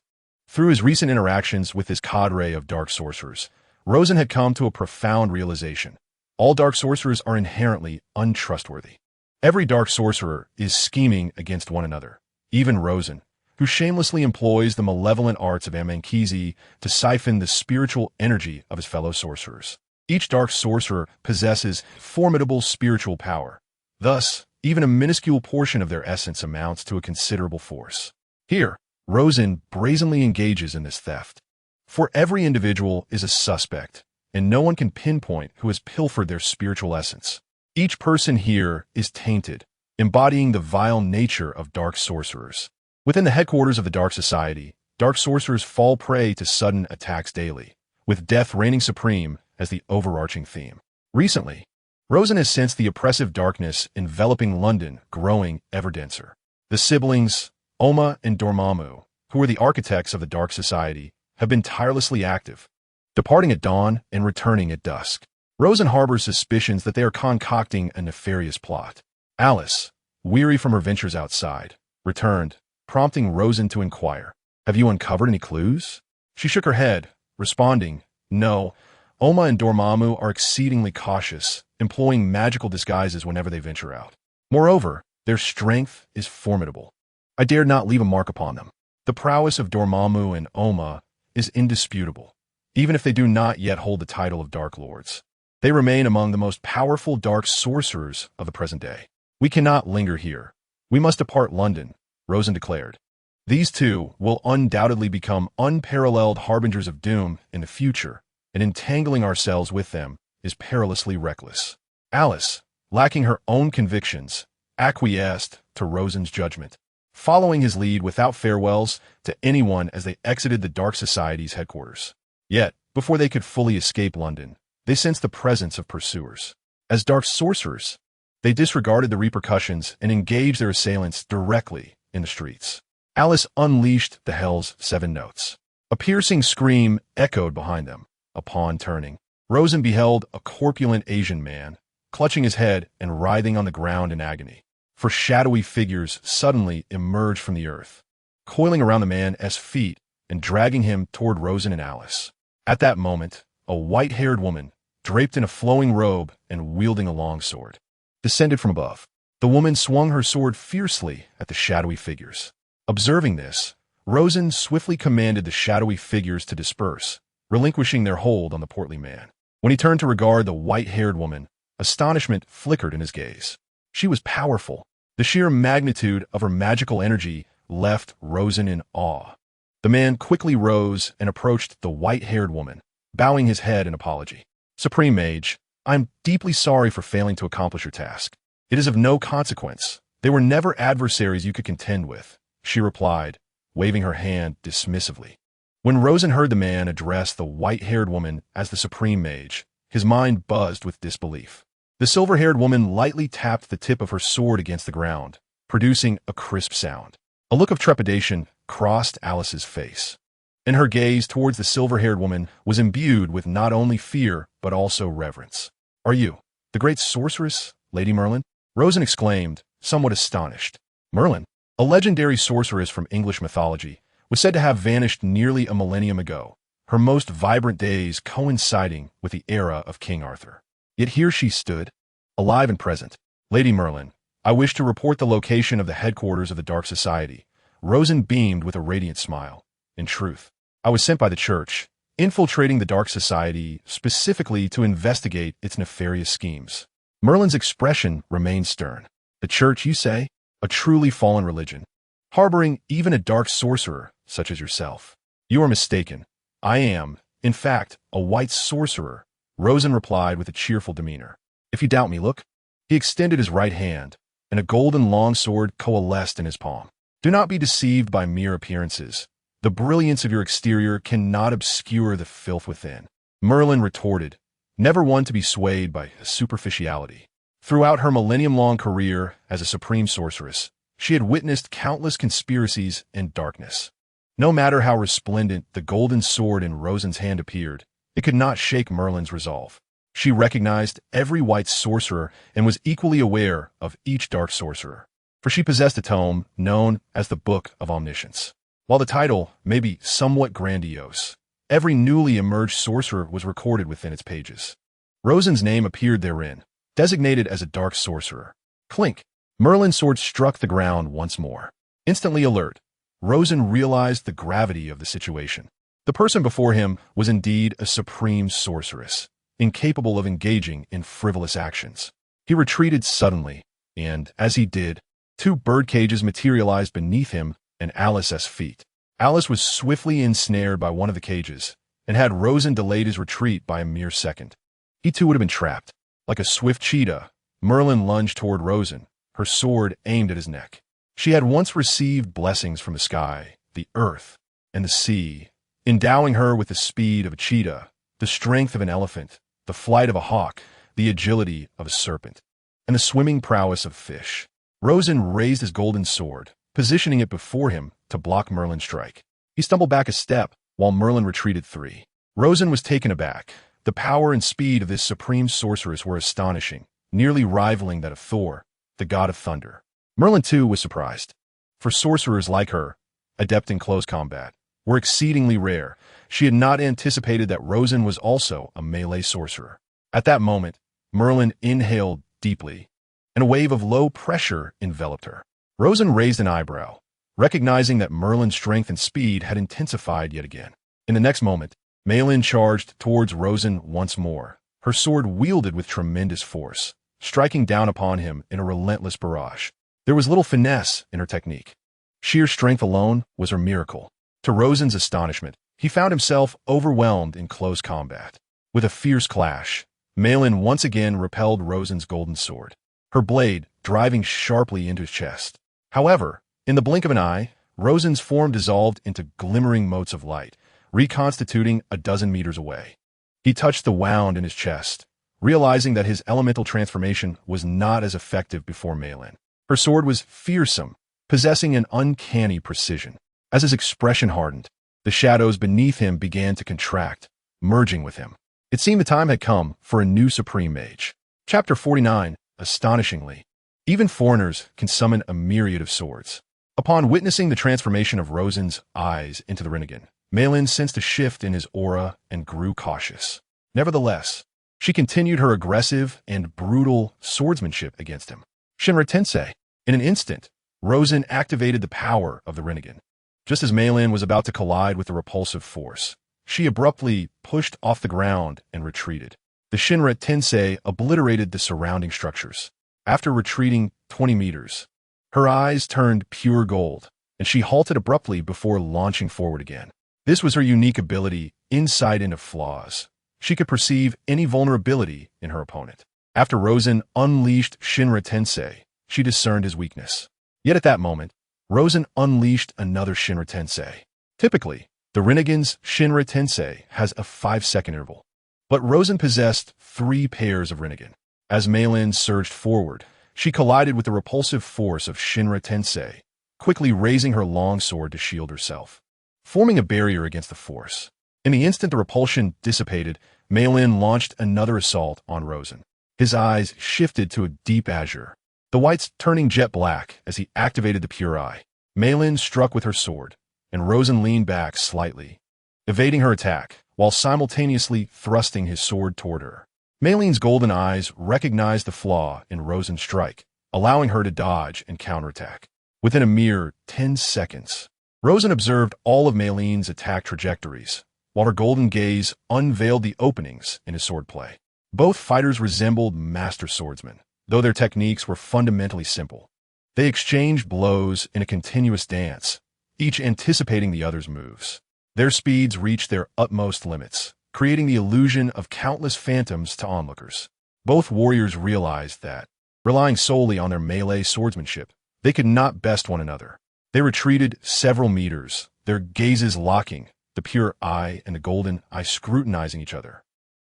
Through his recent interactions with his cadre of dark sorcerers, Rosen had come to a profound realization. All dark sorcerers are inherently untrustworthy. Every dark sorcerer is scheming against one another, even Rosen, who shamelessly employs the malevolent arts of Amankizi to siphon the spiritual energy of his fellow sorcerers. Each dark sorcerer possesses formidable spiritual power. Thus, even a minuscule portion of their essence amounts to a considerable force. Here, Rosen brazenly engages in this theft. For every individual is a suspect, and no one can pinpoint who has pilfered their spiritual essence. Each person here is tainted, embodying the vile nature of dark sorcerers. Within the headquarters of the Dark Society, dark sorcerers fall prey to sudden attacks daily, with death reigning supreme as the overarching theme. Recently, Rosen has sensed the oppressive darkness enveloping London growing ever denser. The siblings, Oma and Dormammu, who are the architects of the Dark Society, have been tirelessly active, departing at dawn and returning at dusk. Rosen harbors suspicions that they are concocting a nefarious plot. Alice, weary from her ventures outside, returned, prompting Rosen to inquire, "Have you uncovered any clues?" She shook her head, responding, "No. Oma and Dormammu are exceedingly cautious, employing magical disguises whenever they venture out. Moreover, their strength is formidable. I dared not leave a mark upon them. The prowess of Dormammu and Oma is indisputable, even if they do not yet hold the title of Dark Lords. They remain among the most powerful dark sorcerers of the present day. We cannot linger here. We must depart London," Rosen declared. "These two will undoubtedly become unparalleled harbingers of doom in the future, and entangling ourselves with them is perilously reckless." Alice, lacking her own convictions, acquiesced to Rosen's judgment, following his lead without farewells to anyone as they exited the Dark Society's headquarters. Yet, before they could fully escape London, they sensed the presence of pursuers. As dark sorcerers, they disregarded the repercussions and engaged their assailants directly in the streets. Alice unleashed the Hell's 7 notes. A piercing scream echoed behind them. Upon turning, Rosen beheld a corpulent Asian man, clutching his head and writhing on the ground in agony. For shadowy figures suddenly emerged from the earth, coiling around the man's feet and dragging him toward Rosen and Alice. At that moment, a white-haired woman, draped in a flowing robe and wielding a long sword, descended from above. The woman swung her sword fiercely at the shadowy figures. Observing this, Rosen swiftly commanded the shadowy figures to disperse, relinquishing their hold on the portly man. When he turned to regard the white-haired woman, astonishment flickered in his gaze. She was powerful. The sheer magnitude of her magical energy left Rosen in awe. The man quickly rose and approached the white-haired woman, bowing his head in apology. "Supreme Mage, I am deeply sorry for failing to accomplish your task. It is of no consequence. They were never adversaries you could contend with," she replied, waving her hand dismissively. When Rosen heard the man address the white-haired woman as the Supreme Mage, his mind buzzed with disbelief. The silver-haired woman lightly tapped the tip of her sword against the ground, producing a crisp sound. A look of trepidation crossed Alice's face, and her gaze towards the silver-haired woman was imbued with not only fear but also reverence. "Are you the great sorceress, Lady Merlin?" Rosen exclaimed, somewhat astonished. Merlin, a legendary sorceress from English mythology, was said to have vanished nearly a millennium ago, her most vibrant days coinciding with the era of King Arthur. Yet here she stood, alive and present. "Lady Merlin, I wish to report the location of the headquarters of the Dark Society." Rosen beamed with a radiant smile. "In truth, I was sent by the Church, infiltrating the Dark Society specifically to investigate its nefarious schemes." Merlin's expression remained stern. "The Church, you say? A truly fallen religion, harboring even a dark sorcerer such as yourself." "You are mistaken. I am, in fact, a white sorcerer," Rosen replied with a cheerful demeanor. "If you doubt me, look." He extended his right hand, and a golden longsword coalesced in his palm. "Do not be deceived by mere appearances. The brilliance of your exterior cannot obscure the filth within," Merlin retorted, never one to be swayed by superficiality. Throughout her millennium-long career as a supreme sorceress, she had witnessed countless conspiracies and darkness. No matter how resplendent the golden sword in Rosen's hand appeared, it could not shake Merlin's resolve. She recognized every white sorcerer and was equally aware of each dark sorcerer, for she possessed a tome known as the Book of Omniscience. While the title may be somewhat grandiose, every newly emerged sorcerer was recorded within its pages. Rosen's name appeared therein, designated as a dark sorcerer. Clink! Merlin's sword struck the ground once more. Instantly alert, Rosen realized the gravity of the situation. The person before him was indeed a supreme sorceress, incapable of engaging in frivolous actions. He retreated suddenly, and, as he did, two bird cages materialized beneath him and Alice's feet. Alice was swiftly ensnared by one of the cages, and had Rosen delayed his retreat by a mere second, he too would have been trapped. Like a swift cheetah, Merlin lunged toward Rosen, her sword aimed at his neck. She had once received blessings from the sky, the earth, and the sea, endowing her with the speed of a cheetah, the strength of an elephant, the flight of a hawk, the agility of a serpent, and the swimming prowess of fish. Rosen raised his golden sword, positioning it before him to block Merlin's strike. He stumbled back a step, while Merlin retreated 3. Rosen was taken aback. The power and speed of this supreme sorceress were astonishing, nearly rivaling that of Thor, the god of thunder. Merlin too was surprised, for sorcerers like her, adept in close combat, were exceedingly rare. She had not anticipated that Rosen was also a melee sorcerer. At that moment, Merlin inhaled deeply, and a wave of low pressure enveloped her. Rosen raised an eyebrow, recognizing that Merlin's strength and speed had intensified yet again. In the next moment, Malin charged towards Rosen once more, her sword wielded with tremendous force, striking down upon him in a relentless barrage. There was little finesse in her technique. Sheer strength alone was her miracle. To Rosen's astonishment, he found himself overwhelmed in close combat. With a fierce clash, Malin once again repelled Rosen's golden sword, her blade driving sharply into his chest. However, in the blink of an eye, Rosen's form dissolved into glimmering motes of light, reconstituting a dozen meters away. He touched the wound in his chest, realizing that his elemental transformation was not as effective before Malin. Her sword was fearsome, possessing an uncanny precision. As his expression hardened, the shadows beneath him began to contract, merging with him. It seemed the time had come for a new supreme mage. Chapter 49, astonishingly, even foreigners can summon a myriad of swords. Upon witnessing the transformation of Rosen's eyes into the Rinnegan, Malin sensed a shift in his aura and grew cautious. Nevertheless, she continued her aggressive and brutal swordsmanship against him. Shinra Tensei. In an instant, Rosen activated the power of the Rinnegan. Just as Malin was about to collide with the repulsive force, she abruptly pushed off the ground and retreated. The Shinra Tensei obliterated the surrounding structures. After retreating 20 meters, her eyes turned pure gold, and she halted abruptly before launching forward again. This was her unique ability, insight into flaws. She could perceive any vulnerability in her opponent. After Rosen unleashed Shinra Tensei, she discerned his weakness. Yet at that moment, Rosen unleashed another Shinra Tensei. Typically, the Rinnegan's Shinra Tensei has a 5-second interval, but Rosen possessed 3 pairs of Rinnegan. As Malin surged forward, she collided with the repulsive force of Shinra Tensei, quickly raising her long sword to shield herself, forming a barrier against the force. In the instant the repulsion dissipated, Malin launched another assault on Rosen. His eyes shifted to a deep azure, the whites turning jet black as he activated the pure eye. Malin struck with her sword, and Rosen leaned back slightly, evading her attack, while simultaneously thrusting his sword toward her. Malin's golden eyes recognized the flaw in Rosen's strike, allowing her to dodge and counterattack. Within a mere 10 seconds, Rosen observed all of Malin's attack trajectories, while her golden gaze unveiled the openings in his swordplay. Both fighters resembled master swordsmen, though their techniques were fundamentally simple. They exchanged blows in a continuous dance, each anticipating the other's moves. Their speeds reached their utmost limits, creating the illusion of countless phantoms to onlookers. Both warriors realized that, relying solely on their melee swordsmanship, they could not best one another. They retreated several meters, their gazes locking, the pure eye and the golden eye scrutinizing each other.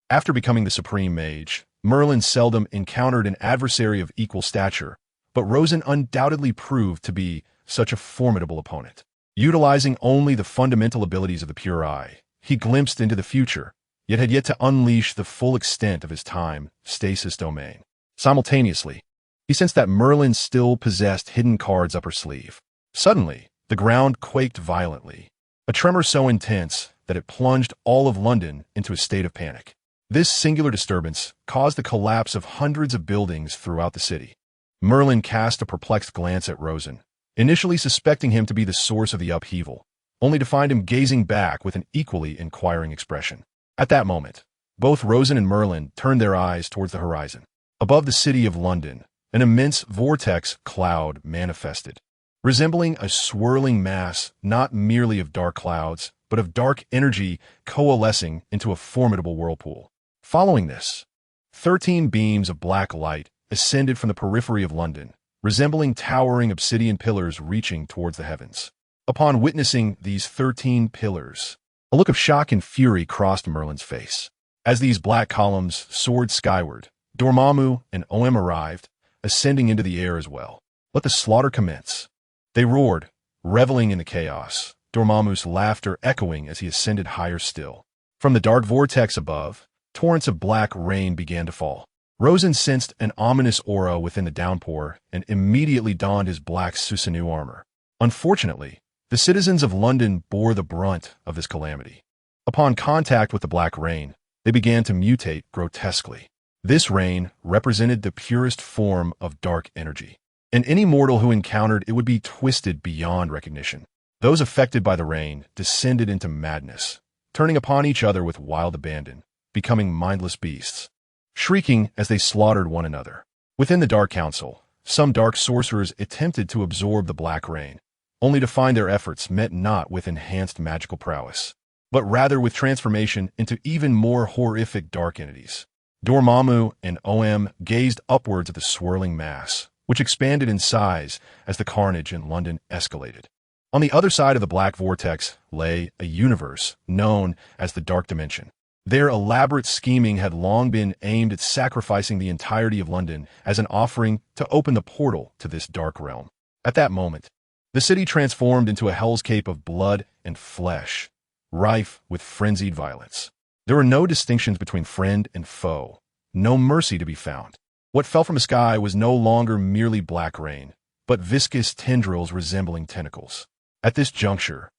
After becoming the supreme mage, Merlin seldom encountered an adversary of equal stature, but Rosen undoubtedly proved to be such a formidable opponent. Utilizing only the fundamental abilities of the pure eye, he glimpsed into the future, yet had yet to unleash the full extent of his time stasis domain. Simultaneously, he sensed that Merlin still possessed hidden cards up her sleeve. Suddenly, the ground quaked violently, a tremor so intense that it plunged all of London into a state of panic. This singular disturbance caused the collapse of hundreds of buildings throughout the city. Merlin cast a perplexed glance at Rosen, initially suspecting him to be the source of the upheaval, only to find him gazing back with an equally inquiring expression. At that moment, both Rosen and Merlin turned their eyes towards the horizon. Above the city of London, an immense vortex cloud manifested, resembling a swirling mass not merely of dark clouds, but of dark energy coalescing into a formidable whirlpool. Following this, 13 beams of black light ascended from the periphery of London, resembling towering obsidian pillars reaching towards the heavens. Upon witnessing these 13 pillars, a look of shock and fury crossed Merlin's face. As these black columns soared skyward, Dormammu and Oem arrived, ascending into the air as well. Let the slaughter commence. They roared, reveling in the chaos, Dormammu's laughter echoing as he ascended higher still. From the dark vortex above, torrents of black rain began to fall. Rosen sensed an ominous aura within the downpour and immediately donned his black Susanoo armor. Unfortunately, the citizens of London bore the brunt of this calamity. Upon contact with the black rain, they began to mutate grotesquely. This rain represented the purest form of dark energy, and any mortal who encountered it would be twisted beyond recognition. Those affected by the rain descended into madness, turning upon each other with wild abandon, becoming mindless beasts, shrieking as they slaughtered one another. Within the Dark Council, some dark sorcerers attempted to absorb the black rain, only to find their efforts met not with enhanced magical prowess, but rather with transformation into even more horrific dark entities. Dormammu and Oem gazed upwards at the swirling mass, which expanded in size as the carnage in London escalated. On the other side of the black vortex lay a universe known as the Dark Dimension. Their elaborate scheming had long been aimed at sacrificing the entirety of London as an offering to open the portal to this dark realm. At that moment, the city transformed into a hellscape of blood and flesh, rife with frenzied violence. There were no distinctions between friend and foe, no mercy to be found. What fell from the sky was no longer merely black rain, but viscous tendrils resembling tentacles. At this juncture,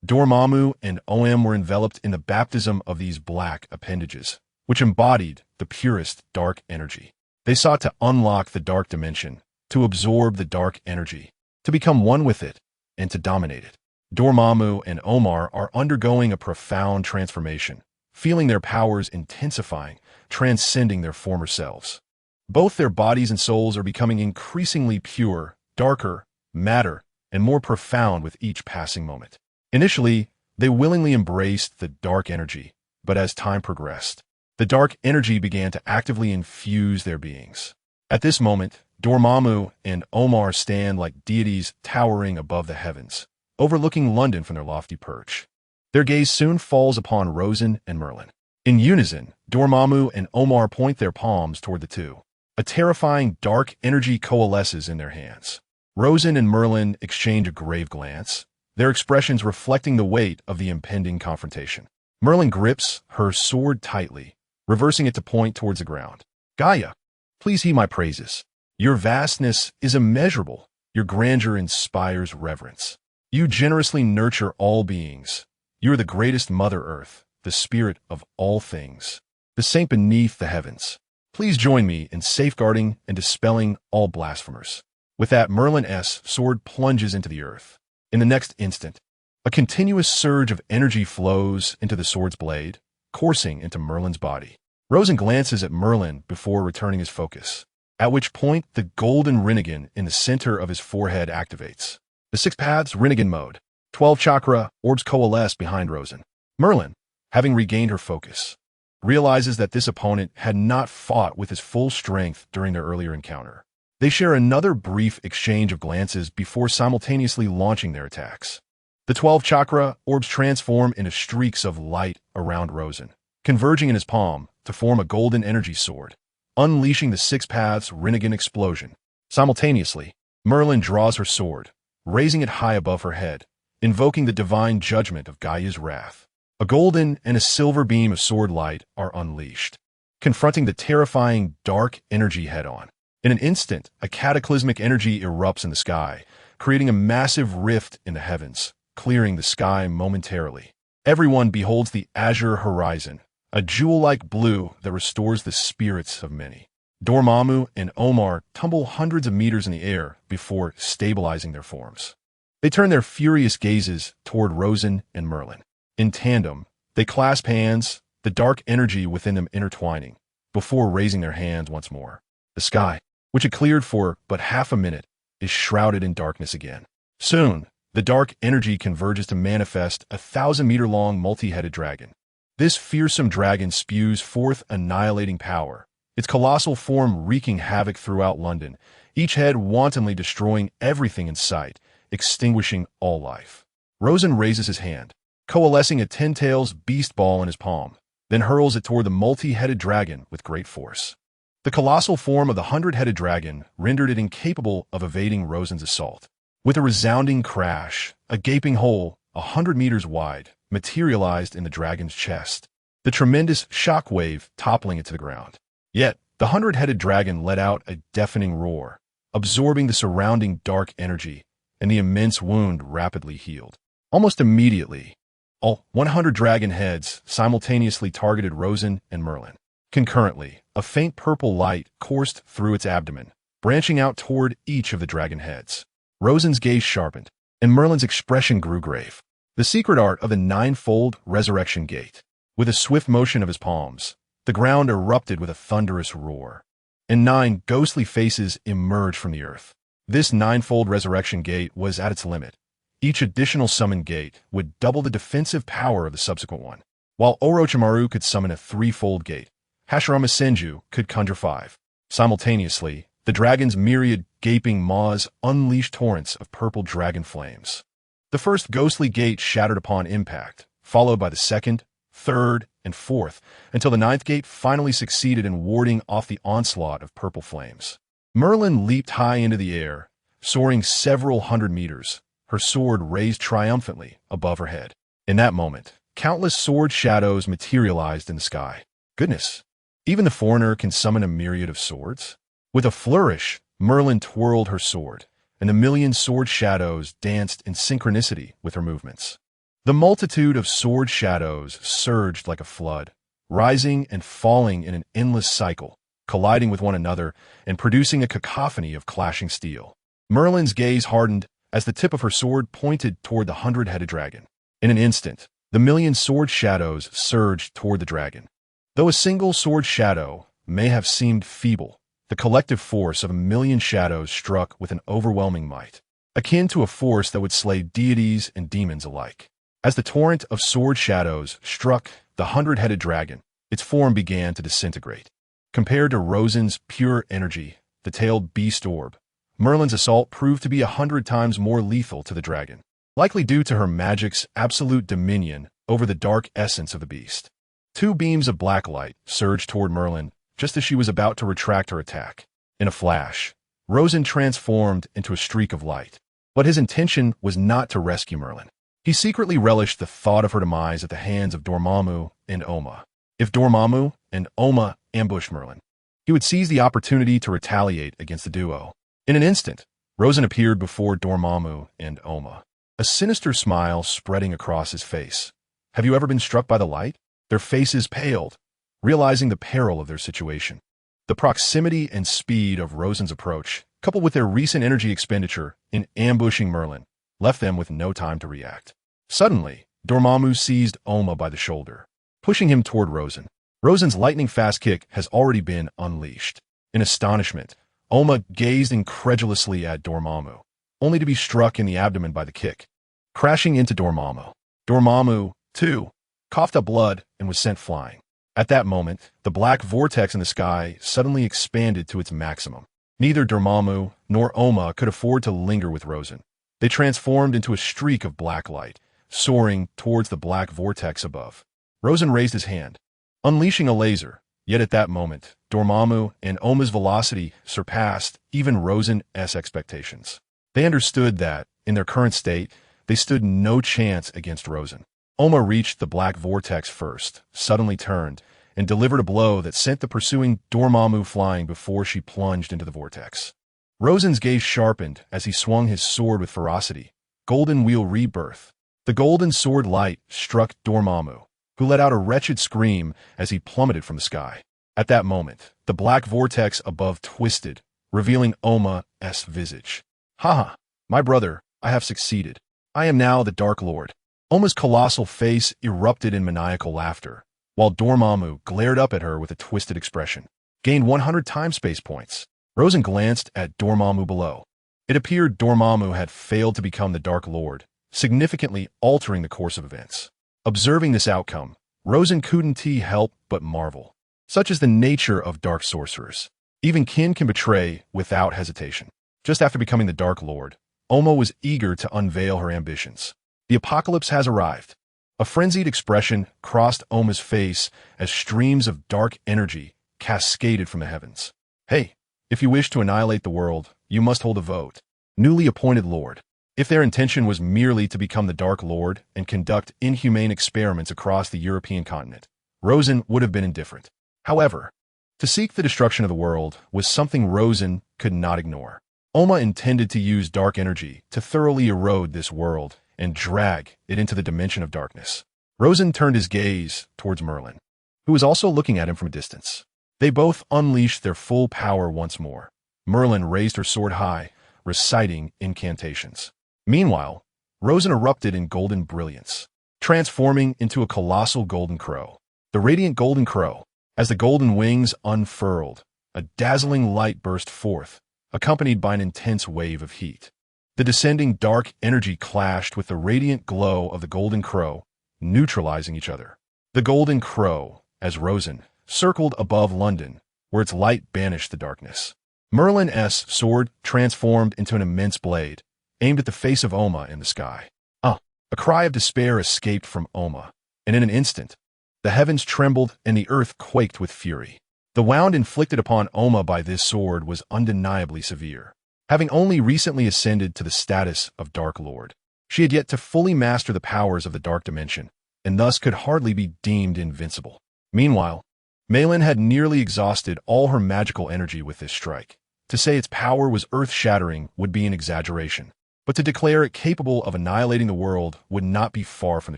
Dormammu and Oem were enveloped in the baptism of these black appendages, which embodied the purest dark energy. They sought to unlock the dark dimension, to absorb the dark energy, to become one with it, and to dominate it. Dormammu and Omar are undergoing a profound transformation, feeling their powers intensifying, transcending their former selves. Both their bodies and souls are becoming increasingly pure, darker, madder, and more profound with each passing moment. Initially, they willingly embraced the dark energy, but as time progressed, the dark energy began to actively infuse their beings. At this moment, Dormammu and Omar stand like deities towering above the heavens, overlooking London from their lofty perch. Their gaze soon falls upon Rosen and Merlin. In unison, Dormammu and Omar point their palms toward the two. A terrifying dark energy coalesces in their hands. Rosen and Merlin exchange a grave glance, their expressions reflecting the weight of the impending confrontation. Merlin grips her sword tightly, reversing it to point towards the ground. Gaia, please heed my praises. Your vastness is immeasurable. Your grandeur inspires reverence. You generously nurture all beings. You are the greatest Mother Earth, the spirit of all things, the saint beneath the heavens. Please join me in safeguarding and dispelling all blasphemers. With that, Merlin's sword plunges into the earth. In the next instant, a continuous surge of energy flows into the sword's blade, coursing into Merlin's body. Rosen glances at Merlin before returning his focus, at which point the golden Rinnegan in the center of his forehead activates. The Six Paths Rinnegan mode. 12 chakra orbs coalesce behind Rosen. Merlin, having regained her focus, realizes that this opponent had not fought with his full strength during their earlier encounter. They share another brief exchange of glances before simultaneously launching their attacks. The 12 chakra orbs transform into streaks of light around Rosen, converging in his palm to form a golden energy sword, unleashing the Six Paths Rinnegan explosion. Simultaneously, Merlin draws her sword, raising it high above her head, invoking the divine judgment of Gaia's wrath. A golden and a silver beam of sword light are unleashed, confronting the terrifying dark energy head-on. In an instant, a cataclysmic energy erupts in the sky, creating a massive rift in the heavens, clearing the sky momentarily. Everyone beholds the azure horizon, a jewel-like blue that restores the spirits of many. Dormammu and Omar tumble hundreds of meters in the air before stabilizing their forms. They turn their furious gazes toward Rosen and Merlin. In tandem, they clasp hands, the dark energy within them intertwining, before raising their hands once more. The sky, which had cleared for but half a minute, is shrouded in darkness again. Soon, the dark energy converges to manifest a 1,000-meter-long multi-headed dragon. This fearsome dragon spews forth annihilating power, its colossal form wreaking havoc throughout London, each head wantonly destroying everything in sight, extinguishing all life. Rosen raises his hand, coalescing a 10-tails beast ball in his palm, then hurls it toward the multi-headed dragon with great force. The colossal form of the 100-headed dragon rendered it incapable of evading Rosen's assault. With a resounding crash, a gaping hole, 100 meters wide, materialized in the dragon's chest, the tremendous shock wave toppling it to the ground. Yet, the 100-headed dragon let out a deafening roar, absorbing the surrounding dark energy, and the immense wound rapidly healed. Almost immediately, all 100 dragon heads simultaneously targeted Rosen and Merlin. Concurrently, a faint purple light coursed through its abdomen, branching out toward each of the dragon heads. Rosen's gaze sharpened, and Merlin's expression grew grave. The secret art of the ninefold resurrection gate. With a swift motion of his palms, the ground erupted with a thunderous roar, and 9 ghostly faces emerged from the earth. This ninefold resurrection gate was at its limit. Each additional summoned gate would double the defensive power of the subsequent one. While Orochimaru could summon a 3-fold gate, Hashirama Senju could conjure 5. Simultaneously, the dragon's myriad gaping maws unleashed torrents of purple dragon flames. The first ghostly gate shattered upon impact, followed by the second, third, and fourth, until the 9th gate finally succeeded in warding off the onslaught of purple flames. Merlin leaped high into the air, soaring several hundred meters, her sword raised triumphantly above her head. In that moment, countless sword shadows materialized in the sky. Goodness, even the foreigner can summon a myriad of swords? With a flourish, Merlin twirled her sword, and a million sword shadows danced in synchronicity with her movements. The multitude of sword shadows surged like a flood, rising and falling in an endless cycle, colliding with one another and producing a cacophony of clashing steel. Merlin's gaze hardened as the tip of her sword pointed toward the 100-headed dragon. In an instant, the million sword shadows surged toward the dragon. Though a single sword shadow may have seemed feeble, the collective force of a million shadows struck with an overwhelming might, akin to a force that would slay deities and demons alike. As the torrent of sword shadows struck the 100-headed dragon, its form began to disintegrate. Compared to Rosen's pure energy, the tailed beast orb, Merlin's assault proved to be 100 times more lethal to the dragon, likely due to her magic's absolute dominion over the dark essence of the beast. 2 beams of black light surged toward Merlin just as she was about to retract her attack. In a flash, Rosen transformed into a streak of light. But his intention was not to rescue Merlin. He secretly relished the thought of her demise at the hands of Dormammu and Oma. If Dormammu and Oma ambushed Merlin, he would seize the opportunity to retaliate against the duo. In an instant, Rosen appeared before Dormammu and Oma, a sinister smile spreading across his face. Have you ever been struck by the light? Their faces paled, realizing the peril of their situation. The proximity and speed of Rosen's approach, coupled with their recent energy expenditure in ambushing Merlin, left them with no time to react. Suddenly, Dormammu seized Oma by the shoulder, pushing him toward Rosen. Rosen's lightning-fast kick has already been unleashed. In astonishment, Oma gazed incredulously at Dormammu, only to be struck in the abdomen by the kick, crashing into Dormammu. Dormammu, too, coughed up blood and was sent flying. At that moment, the black vortex in the sky suddenly expanded to its maximum. Neither Dormammu nor Oma could afford to linger with Rosen. They transformed into a streak of black light, soaring towards the black vortex above. Rosen raised his hand, unleashing a laser, yet at that moment, Dormammu and Oma's velocity surpassed even Rosen's expectations. They understood that, in their current state, they stood no chance against Rosen. Oma reached the black vortex first, suddenly turned, and delivered a blow that sent the pursuing Dormammu flying before she plunged into the vortex. Rosen's gaze sharpened as he swung his sword with ferocity. Golden Wheel Rebirth. The golden sword light struck Dormammu, who let out a wretched scream as he plummeted from the sky. At that moment, the black vortex above twisted, revealing Oma's visage. Haha, my brother, I have succeeded. I am now the Dark Lord. Oma's colossal face erupted in maniacal laughter, while Dormammu glared up at her with a twisted expression. Gained 100 time space points. Rosen glanced at Dormammu below. It appeared Dormammu had failed to become the Dark Lord, significantly altering the course of events. Observing this outcome, Rosen couldn't help but marvel. Such is the nature of dark sorcerers. Even kin can betray without hesitation. Just after becoming the Dark Lord, Oma was eager to unveil her ambitions. The apocalypse has arrived. A frenzied expression crossed Oma's face as streams of dark energy cascaded from the heavens. Hey, if you wish to annihilate the world, you must hold a vote. Newly appointed Lord. If their intention was merely to become the Dark Lord and conduct inhumane experiments across the European continent, Rosen would have been indifferent. However, to seek the destruction of the world was something Rosen could not ignore. Oma intended to use dark energy to thoroughly erode this world and drag it into the dimension of darkness. Rosen turned his gaze towards Merlin, who was also looking at him from a distance. They both unleashed their full power once more. Merlin raised her sword high, reciting incantations. Meanwhile, Rosen erupted in golden brilliance, transforming into a colossal golden crow. The radiant golden crow, as the golden wings unfurled, a dazzling light burst forth, accompanied by an intense wave of heat. The descending dark energy clashed with the radiant glow of the golden crow, neutralizing each other. The golden crow, as Rosen, circled above London, where its light banished the darkness. Merlin's sword transformed into an immense blade, aimed at the face of Oma in the sky. A cry of despair escaped from Oma, and in an instant, the heavens trembled and the earth quaked with fury. The wound inflicted upon Oma by this sword was undeniably severe. Having only recently ascended to the status of Dark Lord, she had yet to fully master the powers of the Dark Dimension, and thus could hardly be deemed invincible. Meanwhile, Malin had nearly exhausted all her magical energy with this strike. To say its power was earth-shattering would be an exaggeration, but to declare it capable of annihilating the world would not be far from the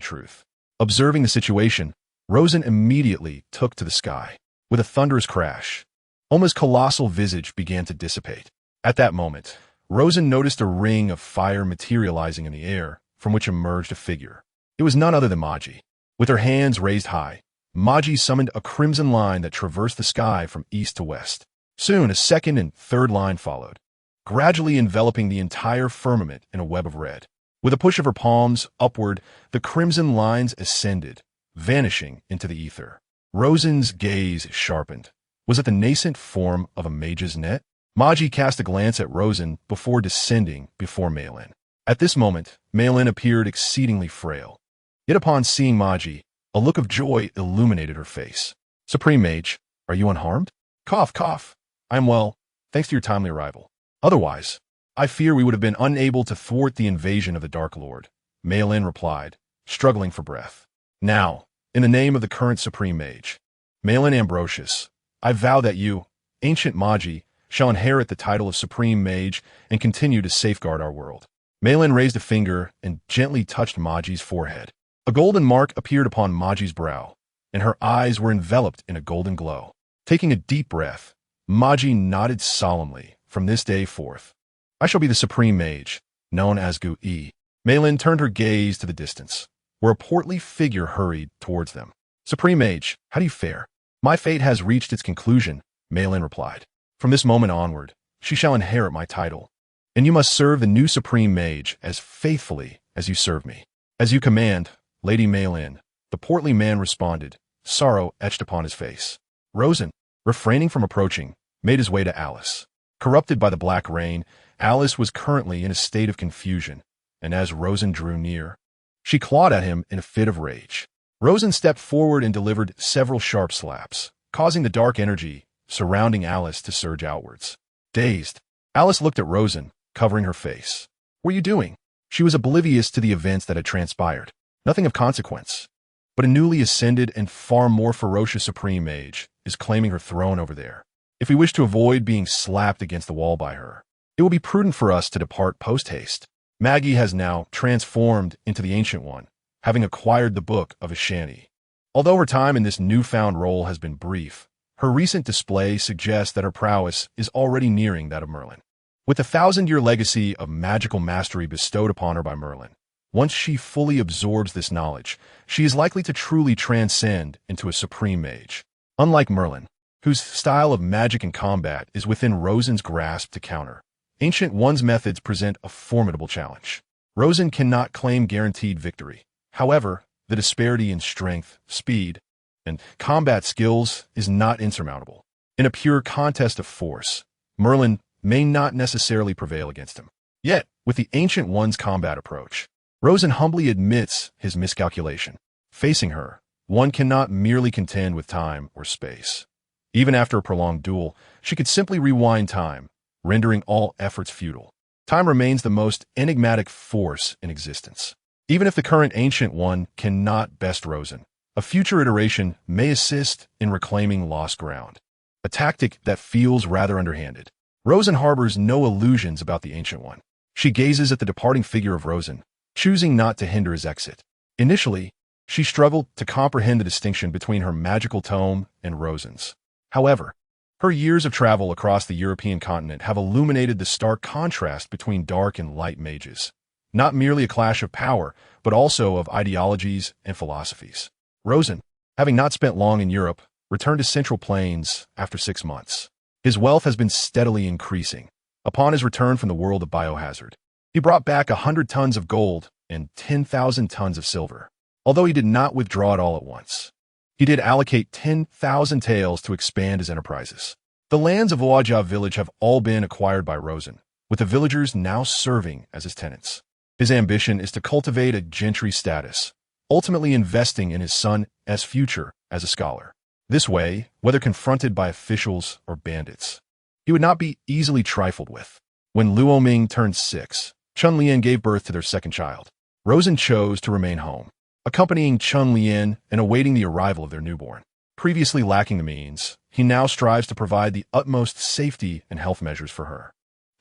truth. Observing the situation, Rosen immediately took to the sky. With a thunderous crash, Oma's colossal visage began to dissipate. At that moment, Rosen noticed a ring of fire materializing in the air, from which emerged a figure. It was none other than Magi. With her hands raised high, Magi summoned a crimson line that traversed the sky from east to west. Soon, a second and third line followed, gradually enveloping the entire firmament in a web of red. With a push of her palms upward, the crimson lines ascended, vanishing into the ether. Rosen's gaze sharpened. Was it the nascent form of a mage's net? Magi cast a glance at Rosen before descending before Malin. At this moment, Malin appeared exceedingly frail. Yet upon seeing Magi, a look of joy illuminated her face. Supreme Mage, are you unharmed? Cough, cough. I am well, thanks to your timely arrival. Otherwise, I fear we would have been unable to thwart the invasion of the Dark Lord, Malin replied, struggling for breath. Now, in the name of the current Supreme Mage, Malin Ambrosius, I vow that you, ancient Magi, shall inherit the title of Supreme Mage and continue to safeguard our world. Malin raised a finger and gently touched Magi's forehead. A golden mark appeared upon Magi's brow, and her eyes were enveloped in a golden glow. Taking a deep breath, Magi nodded solemnly. From this day forth, I shall be the Supreme Mage, known as Gu-E. Malin turned her gaze to the distance, where a portly figure hurried towards them. Supreme Mage, how do you fare? My fate has reached its conclusion, Malin replied. From this moment onward, she shall inherit my title, and you must serve the new Supreme Mage as faithfully as you serve me. As you command, Lady Malin, the portly man responded, sorrow etched upon his face. Rosen, refraining from approaching, made his way to Alice. Corrupted by the black rain, Alice was currently in a state of confusion, and as Rosen drew near, she clawed at him in a fit of rage. Rosen stepped forward and delivered several sharp slaps, causing the dark energy surrounding Alice to surge outwards. Dazed, Alice looked at Rosen, covering her face. What are you doing? She was oblivious to the events that had transpired. Nothing of consequence. But a newly ascended and far more ferocious Supreme Mage is claiming her throne over there. If we wish to avoid being slapped against the wall by her, it will be prudent for us to depart post-haste. Maggie has now transformed into the Ancient One, having acquired the Book of Ashani. Although her time in this newfound role has been brief, Her recent display suggests that her prowess is already nearing that of Merlin. With the 1,000-year legacy of magical mastery bestowed upon her by Merlin, once she fully absorbs this knowledge, she is likely to truly transcend into a supreme mage. Unlike Merlin, whose style of magic and combat is within Rosen's grasp to counter, Ancient One's methods present a formidable challenge. Rosen cannot claim guaranteed victory. However, the disparity in strength, speed, and combat skills is not insurmountable. In a pure contest of force, Merlin may not necessarily prevail against him. Yet, with the Ancient One's combat approach, Rosen humbly admits his miscalculation. Facing her, one cannot merely contend with time or space. Even after a prolonged duel, she could simply rewind time, rendering all efforts futile. Time remains the most enigmatic force in existence. Even if the current Ancient One cannot best Rosen, a future iteration may assist in reclaiming lost ground. A tactic that feels rather underhanded. Rosen harbors no illusions about the Ancient One. She gazes at the departing figure of Rosen, choosing not to hinder his exit. Initially, she struggled to comprehend the distinction between her magical tome and Rosen's. However, her years of travel across the European continent have illuminated the stark contrast between dark and light mages. Not merely a clash of power, but also of ideologies and philosophies. Rosen, having not spent long in Europe, returned to Central Plains after 6 months. His wealth has been steadily increasing. Upon his return from the world of biohazard, he brought back 100 tons of gold and 10,000 tons of silver. Although he did not withdraw it all at once, he did allocate 10,000 taels to expand his enterprises. The lands of Oaja village have all been acquired by Rosen, with the villagers now serving as his tenants. His ambition is to cultivate a gentry status, ultimately investing in his son's future as a scholar. This way, whether confronted by officials or bandits, he would not be easily trifled with. When Luo Ming turned 6, Chun Lian gave birth to their second child. Rosen chose to remain home, accompanying Chun Lian and awaiting the arrival of their newborn. Previously lacking the means, he now strives to provide the utmost safety and health measures for her.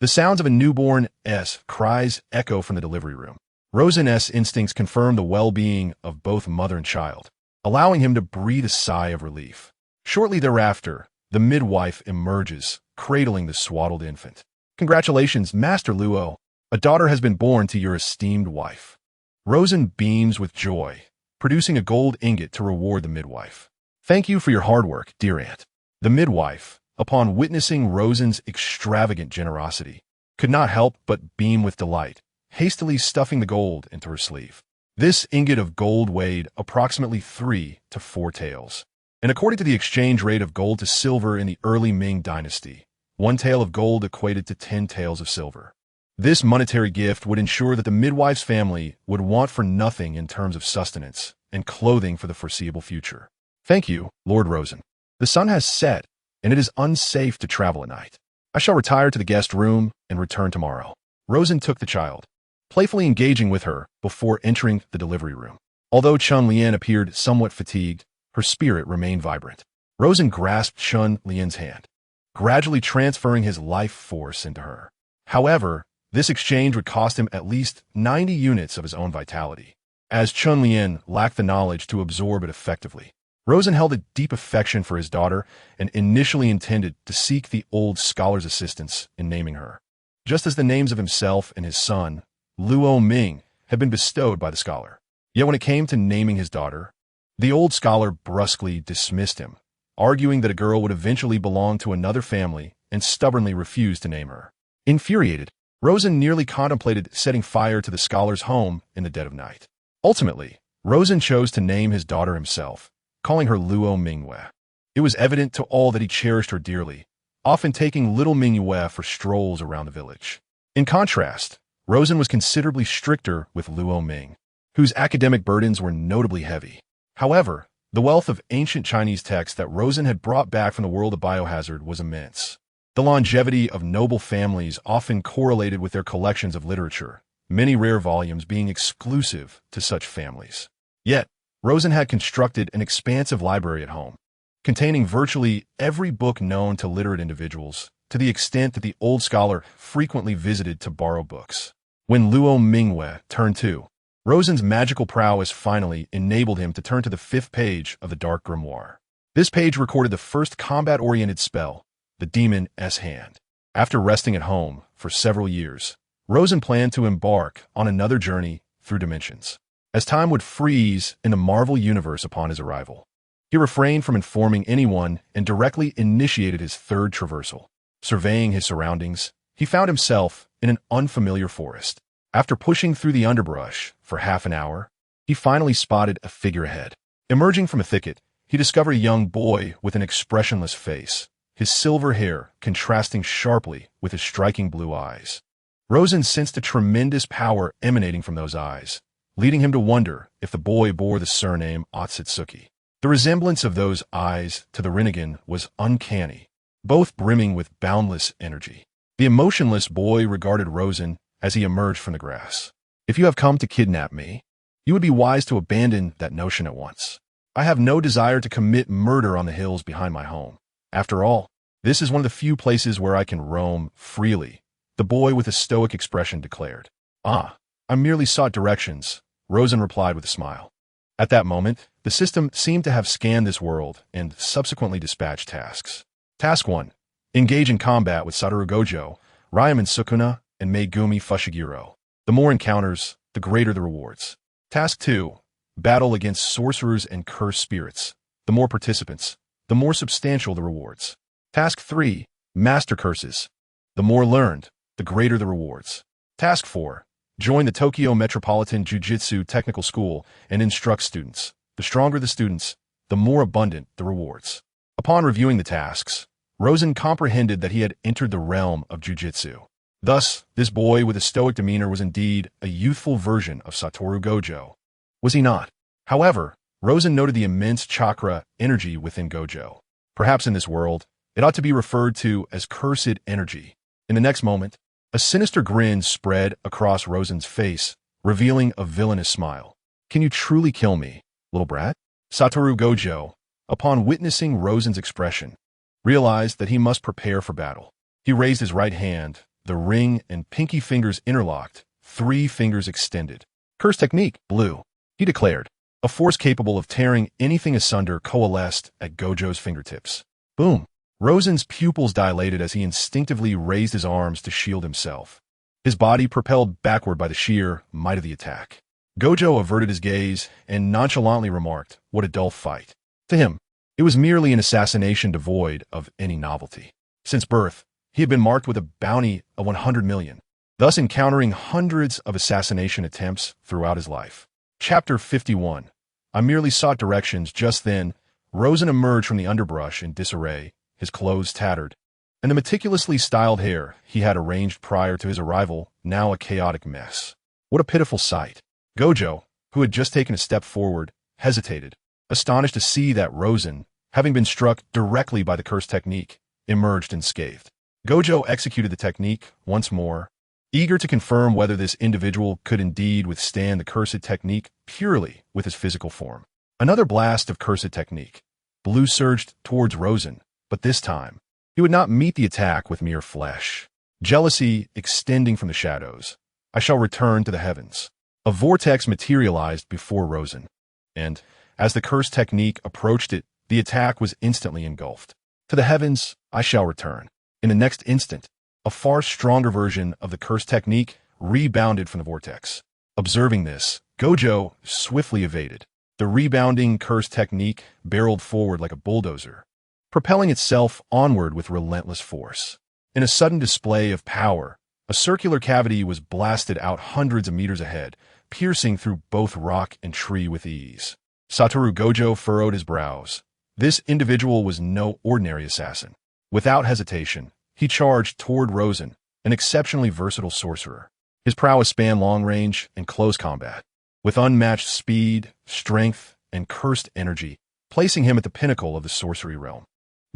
The sounds of a newborn's cries echo from the delivery room. Rosen's instincts confirm the well-being of both mother and child, allowing him to breathe a sigh of relief. Shortly thereafter, the midwife emerges, cradling the swaddled infant. Congratulations, Master Luo. A daughter has been born to your esteemed wife. Rosen beams with joy, producing a gold ingot to reward the midwife. Thank you for your hard work, dear aunt. The midwife, upon witnessing Rosen's extravagant generosity, could not help but beam with delight, hastily stuffing the gold into her sleeve. This ingot of gold weighed approximately 3 to 4 taels. And according to the exchange rate of gold to silver in the early Ming dynasty, 1 tael of gold equated to 10 taels of silver. This monetary gift would ensure that the midwife's family would want for nothing in terms of sustenance and clothing for the foreseeable future. Thank you, Lord Rosen. The sun has set, and it is unsafe to travel at night. I shall retire to the guest room and return tomorrow. Rosen took the child, playfully engaging with her before entering the delivery room. Although Chun Lian appeared somewhat fatigued, her spirit remained vibrant. Rosen grasped Chun Lian's hand, gradually transferring his life force into her. However, this exchange would cost him at least 90 units of his own vitality, as Chun Lian lacked the knowledge to absorb it effectively. Rosen held a deep affection for his daughter and initially intended to seek the old scholar's assistance in naming her, just as the names of himself and his son, Luo Ming, had been bestowed by the scholar. Yet when it came to naming his daughter, the old scholar brusquely dismissed him, arguing that a girl would eventually belong to another family and stubbornly refused to name her. Infuriated, Rosen nearly contemplated setting fire to the scholar's home in the dead of night. Ultimately, Rosen chose to name his daughter himself, calling her Luo Mingyue. It was evident to all that he cherished her dearly, often taking little Mingyue for strolls around the village. In contrast, Rosen was considerably stricter with Luo Ming, whose academic burdens were notably heavy. However, the wealth of ancient Chinese texts that Rosen had brought back from the world of biohazard was immense. The longevity of noble families often correlated with their collections of literature, many rare volumes being exclusive to such families. Yet, Rosen had constructed an expansive library at home, containing virtually every book known to literate individuals, to the extent that the old scholar frequently visited to borrow books. When Luo Mingyue turned 2, Rosen's magical prowess finally enabled him to turn to the 5th page of the Dark Grimoire. This page recorded the first combat-oriented spell, the Demon S-Hand. After resting at home for several years, Rosen planned to embark on another journey through dimensions. As time would freeze in the Marvel Universe upon his arrival, he refrained from informing anyone and directly initiated his third traversal. Surveying his surroundings, he found himself in an unfamiliar forest. After pushing through the underbrush for half an hour, he finally spotted a figure ahead. Emerging from a thicket, he discovered a young boy with an expressionless face, his silver hair contrasting sharply with his striking blue eyes. Rosen sensed a tremendous power emanating from those eyes, leading him to wonder if the boy bore the surname Otsutsuki. The resemblance of those eyes to the Rinnegan was uncanny, both brimming with boundless energy. The emotionless boy regarded Rosen as he emerged from the grass. "If you have come to kidnap me, you would be wise to abandon that notion at once. I have no desire to commit murder on the hills behind my home. After all, this is one of the few places where I can roam freely," the boy with a stoic expression declared. "Ah, I merely sought directions," Rosen replied with a smile. At that moment, the system seemed to have scanned this world and subsequently dispatched tasks. Task 1. Engage in combat with Satoru Gojo, Ryaman Sukuna, and Megumi Fushiguro. The more encounters, the greater the rewards. Task 2. Battle against sorcerers and cursed spirits. The more participants, the more substantial the rewards. Task 3. Master curses. The more learned, the greater the rewards. Task 4. Join the Tokyo Metropolitan Jiu-Jitsu Technical School and instruct students. The stronger the students, the more abundant the rewards. Upon reviewing the tasks, Rosen comprehended that he had entered the realm of jiu-jitsu. Thus, this boy with a stoic demeanor was indeed a youthful version of Satoru Gojo. Was he not? However, Rosen noted the immense chakra energy within Gojo. Perhaps in this world, it ought to be referred to as cursed energy. In the next moment, a sinister grin spread across Rosen's face, revealing a villainous smile. "Can you truly kill me, little brat?" Satoru Gojo, upon witnessing Rosen's expression, realized that he must prepare for battle. He raised his right hand, the ring and pinky fingers interlocked, 3 fingers extended. "Curse technique, blue," he declared. A force capable of tearing anything asunder coalesced at Gojo's fingertips. Boom! Rosen's pupils dilated as he instinctively raised his arms to shield himself. His body propelled backward by the sheer might of the attack. Gojo averted his gaze and nonchalantly remarked, "What a dull fight." To him, it was merely an assassination devoid of any novelty. Since birth, he had been marked with a bounty of 100 million, thus encountering hundreds of assassination attempts throughout his life. Chapter 51. I merely sought directions. Just then, Rosen emerged from the underbrush in disarray, his clothes tattered, and the meticulously styled hair he had arranged prior to his arrival now a chaotic mess. What a pitiful sight. Gojo, who had just taken a step forward, hesitated, astonished to see that Rosen, having been struck directly by the curse technique, emerged unscathed. Gojo executed the technique once more, eager to confirm whether this individual could indeed withstand the cursed technique purely with his physical form. Another blast of cursed technique. Blue surged towards Rosen, but this time, he would not meet the attack with mere flesh. Jealousy extending from the shadows. I shall return to the heavens. A vortex materialized before Rosen, and, as the curse technique approached it, the attack was instantly engulfed. To the heavens, I shall return. In the next instant, a far stronger version of the curse technique rebounded from the vortex. Observing this, Gojo swiftly evaded. The rebounding curse technique barreled forward like a bulldozer, propelling itself onward with relentless force. In a sudden display of power, a circular cavity was blasted out hundreds of meters ahead, piercing through both rock and tree with ease. Satoru Gojo furrowed his brows. This individual was no ordinary assassin. Without hesitation, he charged toward Rosen, an exceptionally versatile sorcerer. His prowess spanned long range and close combat, with unmatched speed, strength, and cursed energy, placing him at the pinnacle of the sorcery realm.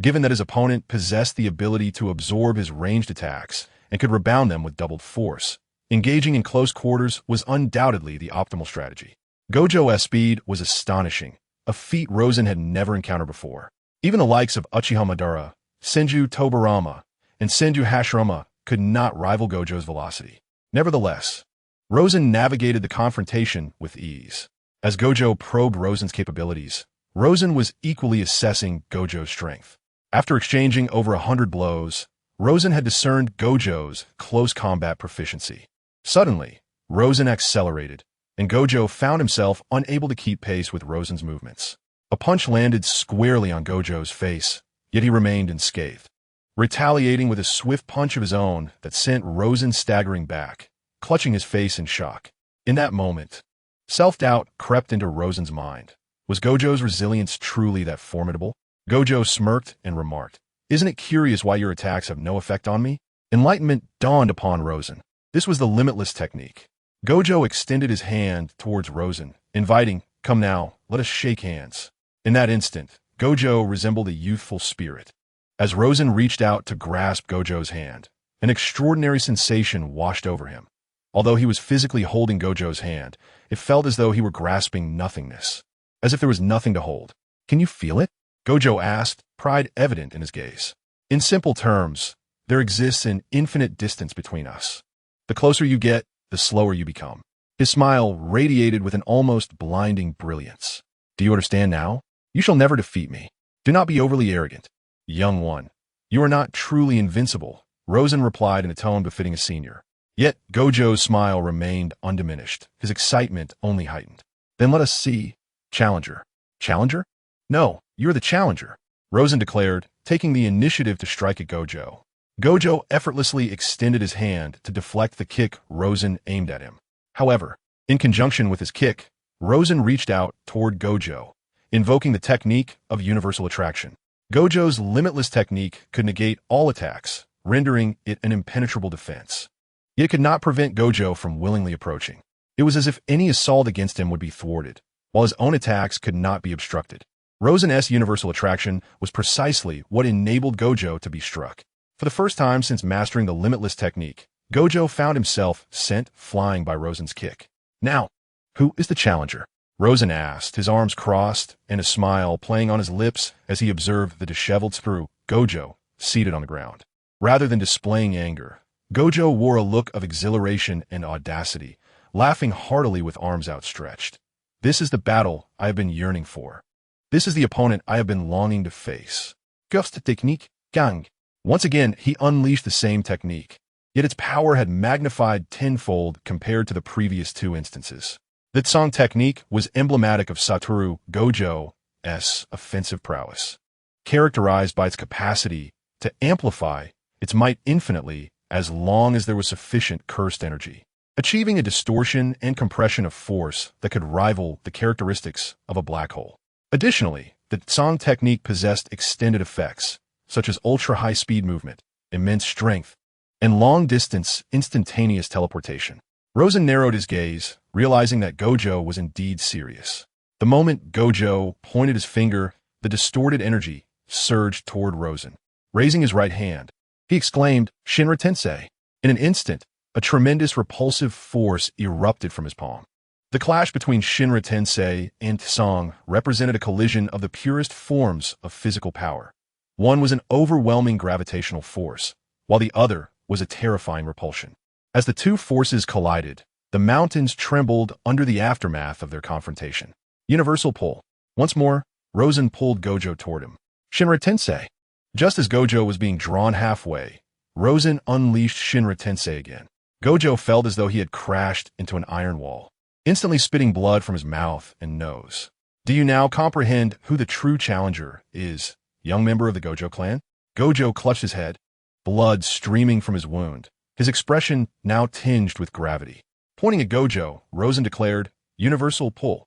Given that his opponent possessed the ability to absorb his ranged attacks and could rebound them with doubled force, engaging in close quarters was undoubtedly the optimal strategy. Gojo's speed was astonishing, a feat Rosen had never encountered before. Even the likes of Uchiha Madara, Senju Tobarama, and Senju Hashirama could not rival Gojo's velocity. Nevertheless, Rosen navigated the confrontation with ease. As Gojo probed Rosen's capabilities, Rosen was equally assessing Gojo's strength. After exchanging over 100 blows, Rosen had discerned Gojo's close combat proficiency. Suddenly, Rosen accelerated, and Gojo found himself unable to keep pace with Rosen's movements. A punch landed squarely on Gojo's face, yet he remained unscathed, retaliating with a swift punch of his own that sent Rosen staggering back, clutching his face in shock. In that moment, self-doubt crept into Rosen's mind. Was Gojo's resilience truly that formidable? Gojo smirked and remarked, "Isn't it curious why your attacks have no effect on me?" Enlightenment dawned upon Rosen. This was the limitless technique. Gojo extended his hand towards Rosen, inviting, "Come now, let us shake hands." In that instant, Gojo resembled a youthful spirit. As Rosen reached out to grasp Gojo's hand, an extraordinary sensation washed over him. Although he was physically holding Gojo's hand, it felt as though he were grasping nothingness, as if there was nothing to hold. "Can you feel it?" Gojo asked, pride evident in his gaze. "In simple terms, there exists an infinite distance between us. The closer you get, the slower you become." His smile radiated with an almost blinding brilliance. "Do you understand now? You shall never defeat me. Do not be overly arrogant. Young one, you are not truly invincible," Rosen replied in a tone befitting a senior. Yet Gojo's smile remained undiminished, his excitement only heightened. "Then let us see. Challenger." "Challenger? No, you're the challenger," Rosen declared, taking the initiative to strike at Gojo. Gojo effortlessly extended his hand to deflect the kick Rosen aimed at him. However, in conjunction with his kick, Rosen reached out toward Gojo, invoking the technique of universal attraction. Gojo's limitless technique could negate all attacks, rendering it an impenetrable defense. Yet it could not prevent Gojo from willingly approaching. It was as if any assault against him would be thwarted, while his own attacks could not be obstructed. Rosen's universal attraction was precisely what enabled Gojo to be struck. For the first time since mastering the limitless technique, Gojo found himself sent flying by Rosen's kick. "Now, who is the challenger?" Rosen asked, his arms crossed and a smile playing on his lips as he observed the disheveled Sorcerer Gojo seated on the ground. Rather than displaying anger, Gojo wore a look of exhilaration and audacity, laughing heartily with arms outstretched. "This is the battle I have been yearning for. This is the opponent I have been longing to face. Ghost technique, gang." Once again, he unleashed the same technique, yet its power had magnified tenfold compared to the previous two instances. That song technique was emblematic of Satoru Gojo's offensive prowess, characterized by its capacity to amplify its might infinitely as long as there was sufficient cursed energy, achieving a distortion and compression of force that could rival the characteristics of a black hole. Additionally, the song technique possessed extended effects, such as ultra-high-speed movement, immense strength, and long-distance instantaneous teleportation. Rosen narrowed his gaze, realizing that Gojo was indeed serious. The moment Gojo pointed his finger, the distorted energy surged toward Rosen. Raising his right hand, he exclaimed, "Shinra Tensei." In an instant, a tremendous repulsive force erupted from his palm. The clash between Shinra Tensei and Tsang represented a collision of the purest forms of physical power. One was an overwhelming gravitational force, while the other was a terrifying repulsion. As the two forces collided, the mountains trembled under the aftermath of their confrontation. Universal pull. Once more, Rosen pulled Gojo toward him. "Shinra Tensei." Just as Gojo was being drawn halfway, Rosen unleashed Shinra Tensei again. Gojo felt as though he had crashed into an iron wall, instantly spitting blood from his mouth and nose. "Do you now comprehend who the true challenger is, young member of the Gojo clan?" Gojo clutched his head, blood streaming from his wound, his expression now tinged with gravity. Pointing at Gojo, Rosen declared, "Universal pull."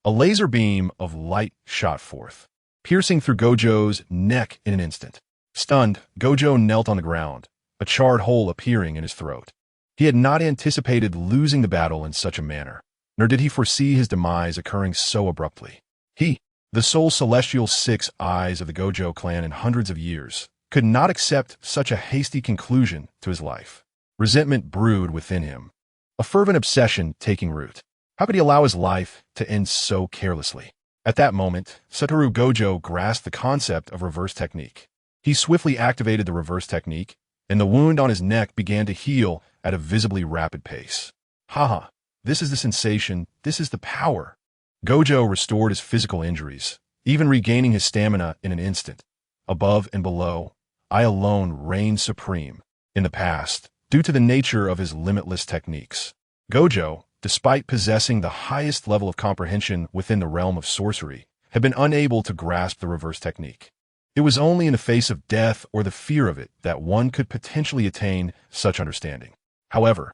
A laser beam of light shot forth, piercing through Gojo's neck in an instant. Stunned, Gojo knelt on the ground, a charred hole appearing in his throat. He had not anticipated losing the battle in such a manner, nor did he foresee his demise occurring so abruptly. He, the sole celestial 6 eyes of the Gojo clan in hundreds of years, could not accept such a hasty conclusion to his life. Resentment brewed within him, a fervent obsession taking root. How could he allow his life to end so carelessly? At that moment, Satoru Gojo grasped the concept of reverse technique. He swiftly activated the reverse technique, and the wound on his neck began to heal at a visibly rapid pace. Haha, this is the sensation, this is the power. Gojo restored his physical injuries, even regaining his stamina in an instant. Above and below, I alone reign supreme. In the past, due to the nature of his limitless techniques, Gojo, despite possessing the highest level of comprehension within the realm of sorcery, had been unable to grasp the reverse technique. It was only in the face of death or the fear of it that one could potentially attain such understanding. However,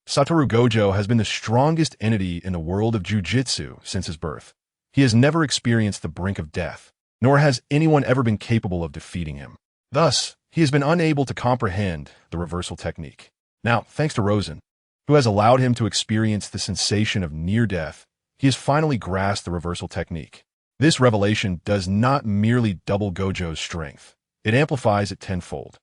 Satoru Gojo has been the strongest entity in the world of Jujutsu since his birth. He has never experienced the brink of death, nor has anyone ever been capable of defeating him. Thus, he has been unable to comprehend the reversal technique. Now, thanks to Rosen, who has allowed him to experience the sensation of near death, he has finally grasped the reversal technique. This revelation does not merely double Gojo's strength, it amplifies it tenfold.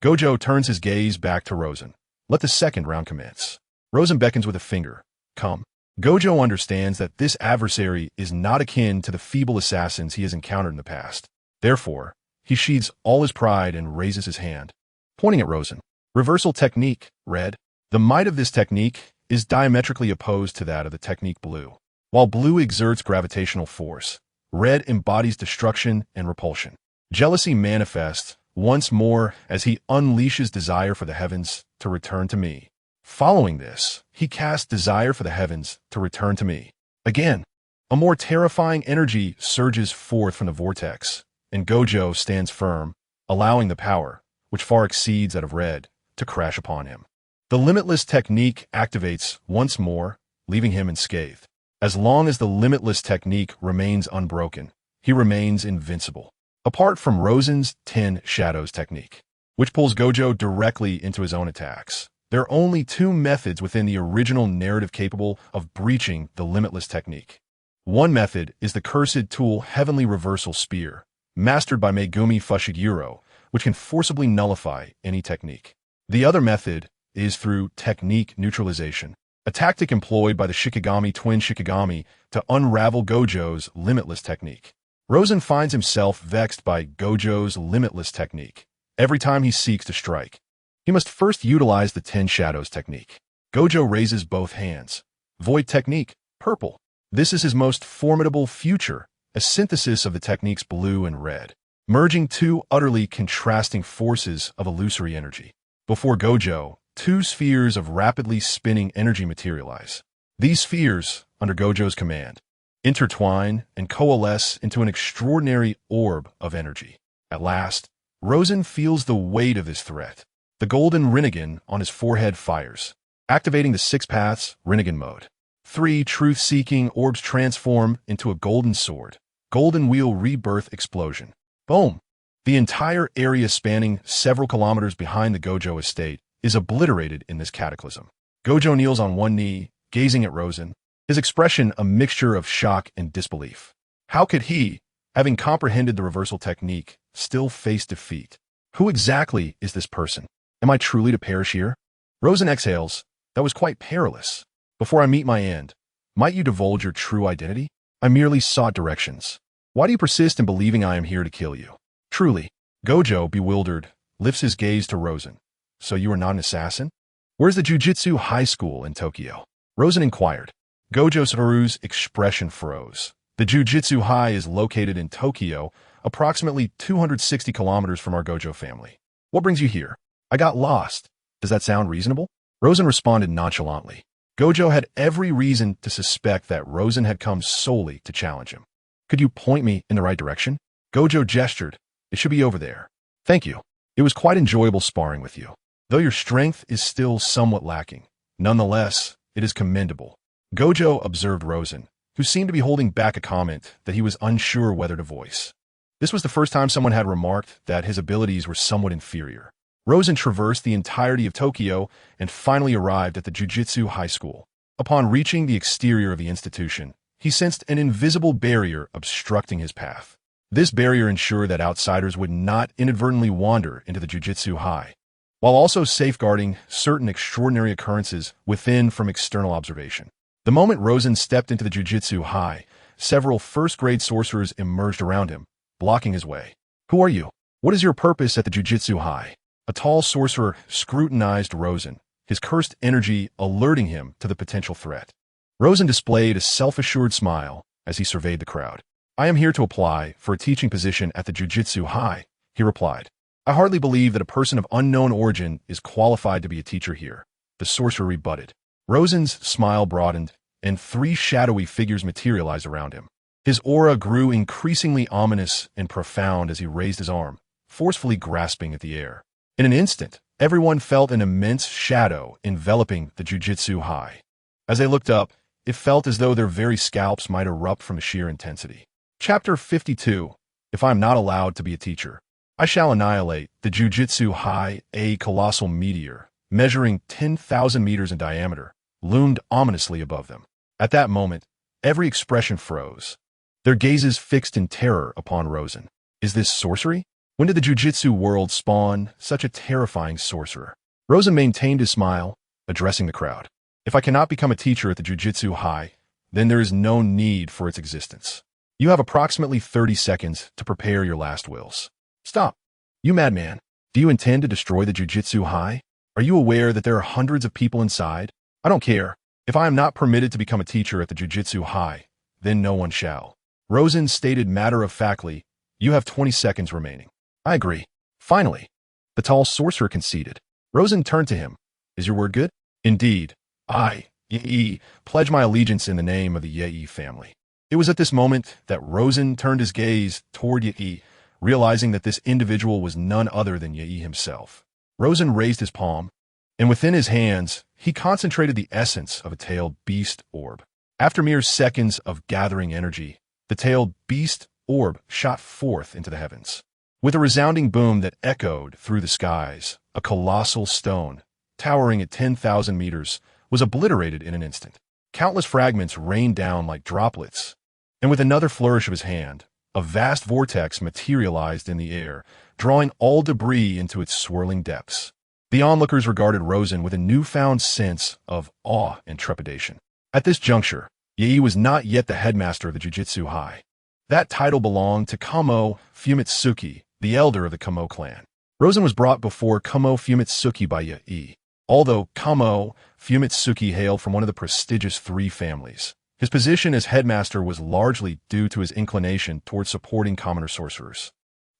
Gojo turns his gaze back to Rosen. Let the second round commence. Rosen beckons with a finger. Come. Gojo understands that this adversary is not akin to the feeble assassins he has encountered in the past. Therefore, he sheathes all his pride and raises his hand, pointing at Rosen. Reversal technique, red. The might of this technique is diametrically opposed to that of the technique blue. While blue exerts gravitational force, red embodies destruction and repulsion. Jealousy manifests once more as he unleashes desire for the heavens to return to me. Following this, he casts desire for the heavens to return to me. Again, a more terrifying energy surges forth from the vortex, and Gojo stands firm, allowing the power, which far exceeds that of red, to crash upon him. The limitless technique activates once more, leaving him unscathed. As long as the limitless technique remains unbroken, he remains invincible. Apart from Rosen's 10 Shadows technique, which pulls Gojo directly into his own attacks, there are only two methods within the original narrative capable of breaching the limitless technique. One method is the cursed tool Heavenly Reversal Spear, mastered by Megumi Fushiguro, which can forcibly nullify any technique. The other method is through technique neutralization, a tactic employed by the Shikigami twin Shikigami to unravel Gojo's limitless technique. Rosen finds himself vexed by Gojo's limitless technique. Every time he seeks to strike, he must first utilize the 10 Shadows technique. Gojo raises both hands. Void technique, purple. This is his most formidable future, a synthesis of the techniques blue and red, merging two utterly contrasting forces of illusory energy. Before Gojo, two spheres of rapidly spinning energy materialize. These spheres, under Gojo's command, intertwine and coalesce into an extraordinary orb of energy. At last, Rosen feels the weight of this threat. The golden Rinnegan on his forehead fires, activating the 6 paths Rinnegan mode. 3 truth-seeking orbs transform into a golden sword. Golden wheel rebirth explosion. Boom! The entire area spanning several kilometers behind the Gojo estate is obliterated in this cataclysm. Gojo kneels on one knee, gazing at Rosen, his expression a mixture of shock and disbelief. How could he, having comprehended the reversal technique, still face defeat? Who exactly is this person? Am I truly to perish here? Rosen exhales. That was quite perilous. Before I meet my end, might you divulge your true identity? I merely sought directions. Why do you persist in believing I am here to kill you? Truly, Gojo, bewildered, lifts his gaze to Rosen. So you are not an assassin? Where's the Jujutsu high school in Tokyo? Rosen inquired. Gojo Satoru's expression froze. The Jujutsu High is located in Tokyo, approximately 260 kilometers from our Gojo family. What brings you here? I got lost. Does that sound reasonable? Rosen responded nonchalantly. Gojo had every reason to suspect that Rosen had come solely to challenge him. Could you point me in the right direction? Gojo gestured. It should be over there. Thank you. It was quite enjoyable sparring with you. Though your strength is still somewhat lacking, nonetheless, it is commendable. Gojo observed Rosen, who seemed to be holding back a comment that he was unsure whether to voice. This was the first time someone had remarked that his abilities were somewhat inferior. Rosen traversed the entirety of Tokyo and finally arrived at the Jujutsu High School. Upon reaching the exterior of the institution, he sensed an invisible barrier obstructing his path. This barrier ensured that outsiders would not inadvertently wander into the Jujutsu High, while also safeguarding certain extraordinary occurrences within from external observation. The moment Rosen stepped into the Jujutsu High, several first-grade sorcerers emerged around him, blocking his way. Who are you? What is your purpose at the Jujutsu High? A tall sorcerer scrutinized Rosen, his cursed energy alerting him to the potential threat. Rosen displayed a self-assured smile as he surveyed the crowd. I am here to apply for a teaching position at the Jujitsu High, he replied. I hardly believe that a person of unknown origin is qualified to be a teacher here, the sorcerer rebutted. Rosen's smile broadened, and 3 shadowy figures materialized around him. His aura grew increasingly ominous and profound as he raised his arm, forcefully grasping at the air. In an instant, everyone felt an immense shadow enveloping the Jujitsu High. As they looked up, it felt as though their very scalps might erupt from sheer intensity. Chapter 52. If I am not allowed to be a teacher, I shall annihilate the Jujitsu High. A colossal meteor, measuring 10,000 meters in diameter, loomed ominously above them. At that moment, every expression froze, their gazes fixed in terror upon Rosen. Is this sorcery? When did the Jujitsu world spawn such a terrifying sorcerer? Rosen maintained his smile, addressing the crowd. If I cannot become a teacher at the Jujitsu High, then there is no need for its existence. You have approximately 30 seconds to prepare your last wills. Stop. You madman. Do you intend to destroy the Jujitsu High? Are you aware that there are hundreds of people inside? I don't care. If I am not permitted to become a teacher at the Jujitsu High, then no one shall. Rosen stated matter-of-factly, you have 20 seconds remaining. I agree. Finally, the tall sorcerer conceded. Rosen turned to him. Is your word good? Indeed. I, Yi, pledge my allegiance in the name of the Yi family. It was at this moment that Rosen turned his gaze toward Yi, realizing that this individual was none other than Yi himself. Rosen raised his palm, and within his hands, he concentrated the essence of a tailed beast orb. After mere seconds of gathering energy, the tailed beast orb shot forth into the heavens. With a resounding boom that echoed through the skies, a colossal stone, towering at 10,000 meters, was obliterated in an instant. Countless fragments rained down like droplets, and with another flourish of his hand, a vast vortex materialized in the air, drawing all debris into its swirling depths. The onlookers regarded Rosen with a newfound sense of awe and trepidation. At this juncture, Yi was not yet the headmaster of the Jujitsu High. That title belonged to Kamo Fumitsuki, the elder of the Kamo clan. Rosen was brought before Kamo Fumitsuki by Yi. Although Kamo Fumitsuki hailed from one of the prestigious 3 families, his position as headmaster was largely due to his inclination towards supporting commoner sorcerers.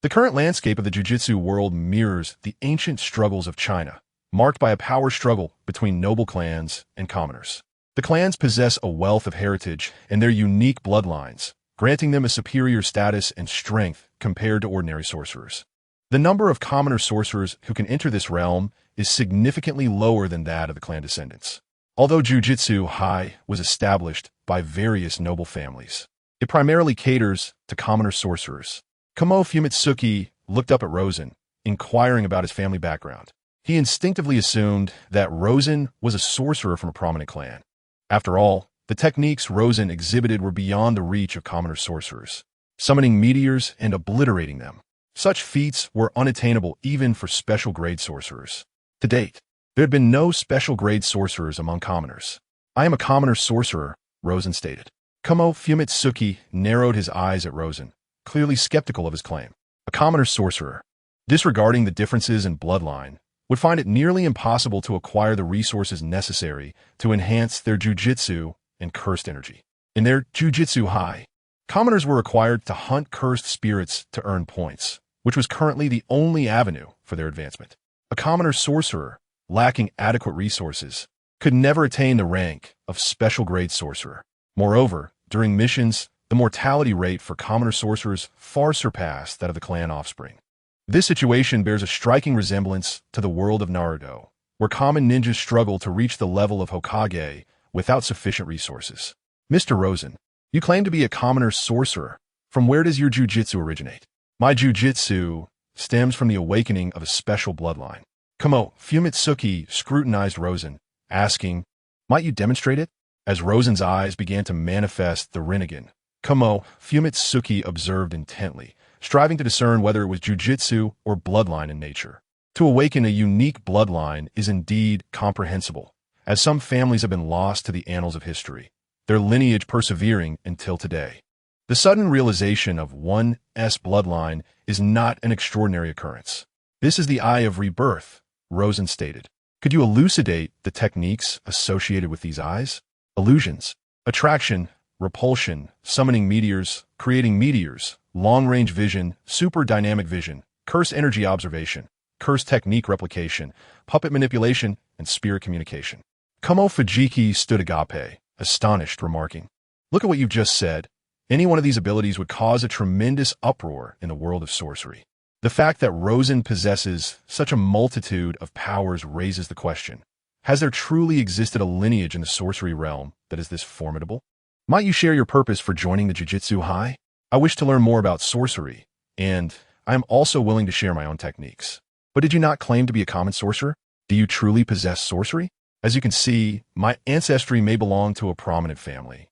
The current landscape of the Jujitsu world mirrors the ancient struggles of China, marked by a power struggle between noble clans and commoners. The clans possess a wealth of heritage and their unique bloodlines, granting them a superior status and strength compared to ordinary sorcerers. The number of commoner sorcerers who can enter this realm is significantly lower than that of the clan descendants. Although Jujitsu High was established by various noble families, it primarily caters to commoner sorcerers. Kamo Fumitsuki looked up at Rosen, inquiring about his family background. He instinctively assumed that Rosen was a sorcerer from a prominent clan. After all, the techniques Rosen exhibited were beyond the reach of commoner sorcerers, summoning meteors and obliterating them. Such feats were unattainable even for special-grade sorcerers. To date, there had been no special-grade sorcerers among commoners. I am a commoner sorcerer, Rosen stated. Kamo Fumitsuki narrowed his eyes at Rosen, clearly skeptical of his claim. A commoner sorcerer, disregarding the differences in bloodline, would find it nearly impossible to acquire the resources necessary to enhance their jujitsu and cursed energy. In their Jujitsu High, commoners were required to hunt cursed spirits to earn points, which was currently the only avenue for their advancement. A commoner sorcerer, lacking adequate resources, could never attain the rank of special-grade sorcerer. Moreover, during missions, the mortality rate for commoner sorcerers far surpassed that of the clan offspring. This situation bears a striking resemblance to the world of Naruto, where common ninjas struggle to reach the level of Hokage without sufficient resources. Mr. Rosen, you claim to be a commoner sorcerer. From where does your jujitsu originate? My jujitsu stems from the awakening of a special bloodline. Kamo Fumitsuki scrutinized Rosen, asking, might you demonstrate it? As Rosen's eyes began to manifest the Rinnegan, Kamo Fumitsuki observed intently, striving to discern whether it was jujitsu or bloodline in nature. To awaken a unique bloodline is indeed comprehensible, as some families have been lost to the annals of history, their lineage persevering until today. The sudden realization of one's bloodline is not an extraordinary occurrence. This is the eye of rebirth, Rosen stated. Could you elucidate the techniques associated with these eyes? Illusions, attraction, repulsion, summoning meteors, creating meteors, long-range vision, super dynamic vision, curse energy observation, curse technique replication, puppet manipulation, and spirit communication. Kumo Fujiki stood agape, astonished, remarking, "Look at what you've just said. Any one of these abilities would cause a tremendous uproar in the world of sorcery. The fact that Rosen possesses such a multitude of powers raises the question, has there truly existed a lineage in the sorcery realm that is this formidable? Might you share your purpose for joining the Jujutsu High? I wish to learn more about sorcery, and I am also willing to share my own techniques. But did you not claim to be a common sorcerer? Do you truly possess sorcery? As you can see, my ancestry may belong to a prominent family.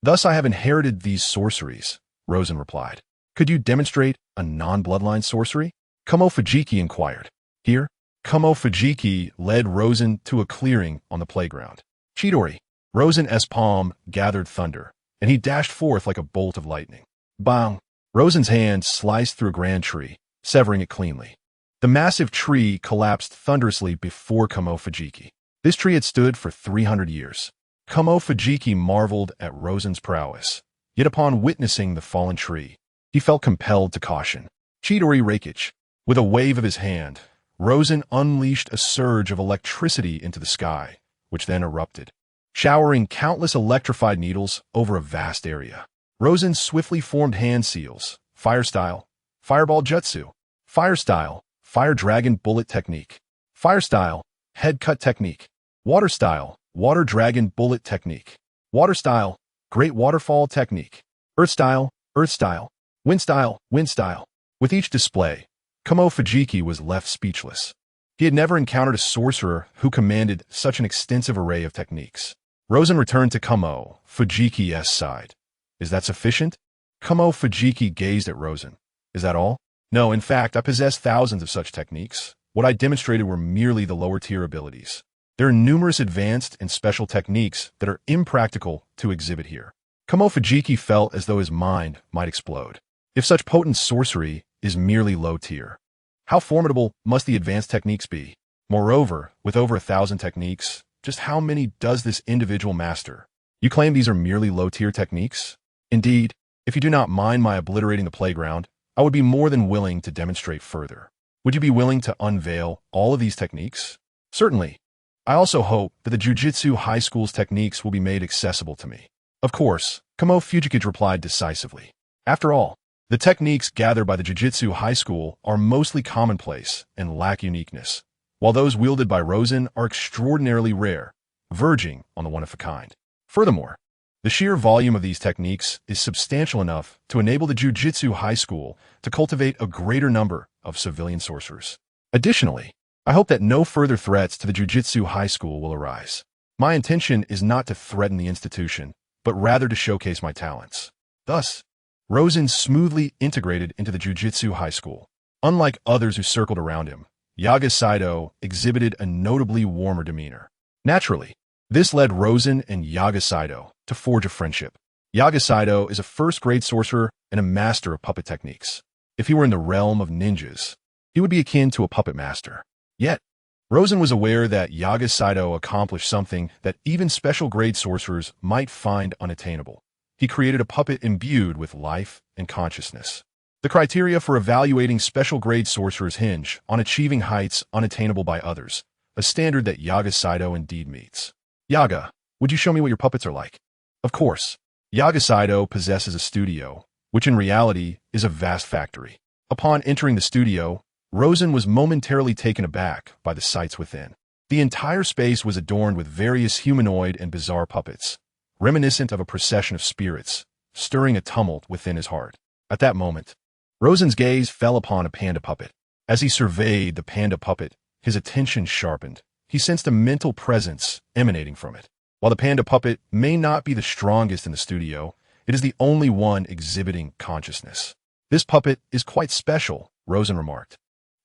Thus I have inherited these sorceries," Rosen replied. "Could you demonstrate a non-bloodline sorcery?" Kumo Fujiki inquired. Here, Kumo Fujiki led Rosen to a clearing on the playground. Chidori, Rosen's palm gathered thunder, and he dashed forth like a bolt of lightning. Bang! Rosen's hand sliced through a grand tree, severing it cleanly. The massive tree collapsed thunderously before Kumo Fujiki. This tree had stood for 300 years. Kumo Fujiki marveled at Rosen's prowess, yet upon witnessing the fallen tree, he felt compelled to caution. Chidori Rekichi. With a wave of his hand, Rosen unleashed a surge of electricity into the sky, which then erupted, showering countless electrified needles over a vast area. Rosen swiftly formed hand seals, fire style, fireball jutsu, fire style, fire dragon bullet technique, fire style, head cut technique, water style, water dragon bullet technique, water style, great waterfall technique, earth style, wind style, wind style. With each display, Kumo Fujiki was left speechless. He had never encountered a sorcerer who commanded such an extensive array of techniques. Rosen returned to Kumo Fujiki's side. "Is that sufficient?" Kumo Fujiki gazed at Rosen. "Is that all?" "No, in fact, I possess thousands of such techniques. What I demonstrated were merely the lower tier abilities. There are numerous advanced and special techniques that are impractical to exhibit here." Kumo Fujiki felt as though his mind might explode. If such potent sorcery is merely low tier, how formidable must the advanced techniques be? Moreover, with over 1,000 techniques, just how many does this individual master? You claim these are merely low tier techniques? Indeed, if you do not mind my obliterating the playground, I would be more than willing to demonstrate further. Would you be willing to unveil all of these techniques? Certainly. I also hope that the Jujutsu High School's techniques will be made accessible to me. Of course, Kumo Fujiki replied decisively. After all, the techniques gathered by the Jujutsu High School are mostly commonplace and lack uniqueness, while those wielded by Rosen are extraordinarily rare, verging on the one-of-a-kind. Furthermore, the sheer volume of these techniques is substantial enough to enable the Jujutsu High School to cultivate a greater number of civilian sorcerers. Additionally, I hope that no further threats to the Jujutsu High School will arise. My intention is not to threaten the institution, but rather to showcase my talents. Thus, Rosen smoothly integrated into the Jujutsu High School. Unlike others who circled around him, Yaga Saido exhibited a notably warmer demeanor. Naturally, this led Rosen and Yaga Saido to forge a friendship. Yaga Saido is a first-grade sorcerer and a master of puppet techniques. If he were in the realm of ninjas, he would be akin to a puppet master. Yet, Rosen was aware that Yaga Saido accomplished something that even special-grade sorcerers might find unattainable. He created a puppet imbued with life and consciousness. The criteria for evaluating special-grade sorcerers hinge on achieving heights unattainable by others, a standard that Yaga Saido indeed meets. Yaga, would you show me what your puppets are like? Of course. Yaga Saido possesses a studio, which in reality is a vast factory. Upon entering the studio, Rosen was momentarily taken aback by the sights within. The entire space was adorned with various humanoid and bizarre puppets, reminiscent of a procession of spirits, stirring a tumult within his heart. At that moment, Rosen's gaze fell upon a panda puppet. As he surveyed the panda puppet, his attention sharpened. He sensed a mental presence emanating from it. While the panda puppet may not be the strongest in the studio, it is the only one exhibiting consciousness. "This puppet is quite special," Rosen remarked.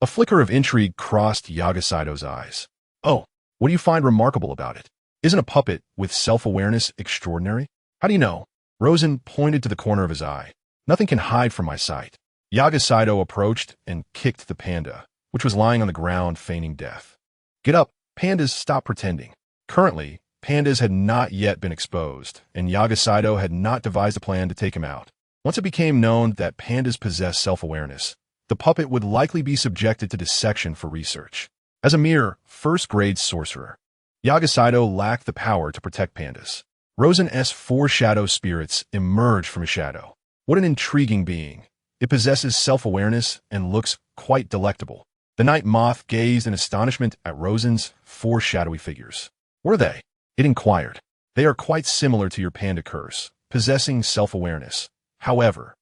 A flicker of intrigue crossed Yaga Saido's eyes. "Oh, what do you find remarkable about it? Isn't a puppet with self-awareness extraordinary?" "How do you know?" Rosen pointed to the corner of his eye. "Nothing can hide from my sight." Yaga Saido approached and kicked the panda, which was lying on the ground feigning death. "Get up, pandas, stop pretending. Currently, Pandas had not yet been exposed, and Yagasaido had not devised a plan to take him out. Once it became known that pandas possess self-awareness, the puppet would likely be subjected to dissection for research. As a mere first-grade sorcerer, Yagasaido lacked the power to protect pandas. Rosen's 4 shadow spirits emerged from a shadow. What an intriguing being. It possesses self-awareness and looks quite delectable. The night moth gazed in astonishment at Rosen's 4 shadowy figures. What are they? It inquired. They are quite similar to your panda curse, possessing self-awareness. However,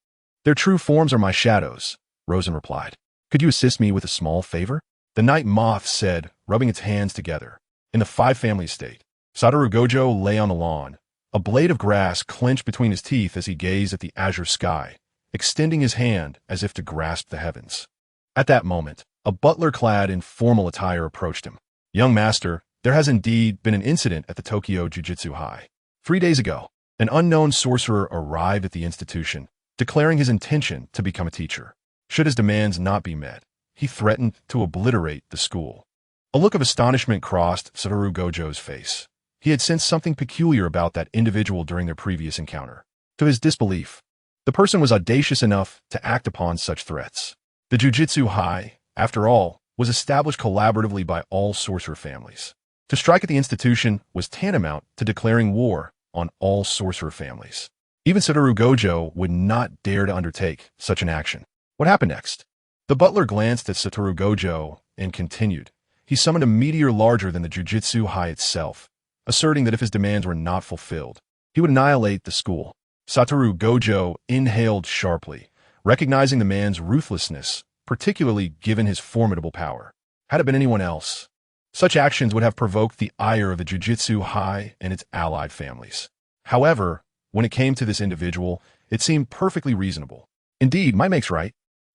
their true forms are my shadows, Rosen replied. Could you assist me with a small favor? The night moth said, rubbing its hands together. In the 5-family estate, Satoru Gojo lay on the lawn. A blade of grass clenched between his teeth as he gazed at the azure sky, extending his hand as if to grasp the heavens. At that moment, a butler clad in formal attire approached him. Young master, there has indeed been an incident at the Tokyo Jujutsu High. 3 days ago, an unknown sorcerer arrived at the institution, declaring his intention to become a teacher. Should his demands not be met, he threatened to obliterate the school. A look of astonishment crossed Satoru Gojo's face. He had sensed something peculiar about that individual during their previous encounter. To his disbelief, the person was audacious enough to act upon such threats. The Jujutsu High, after all, was established collaboratively by all sorcerer families. To strike at the institution was tantamount to declaring war on all sorcerer families. Even Satoru Gojo would not dare to undertake such an action. What happened next? The butler glanced at Satoru Gojo and continued. He summoned a meteor larger than the Jujutsu High itself, asserting that if his demands were not fulfilled, he would annihilate the school. Satoru Gojo inhaled sharply, recognizing the man's ruthlessness, particularly given his formidable power. Had it been anyone else, such actions would have provoked the ire of the Jujutsu High and its allied families. However, when it came to this individual, it seemed perfectly reasonable. Indeed, might makes right.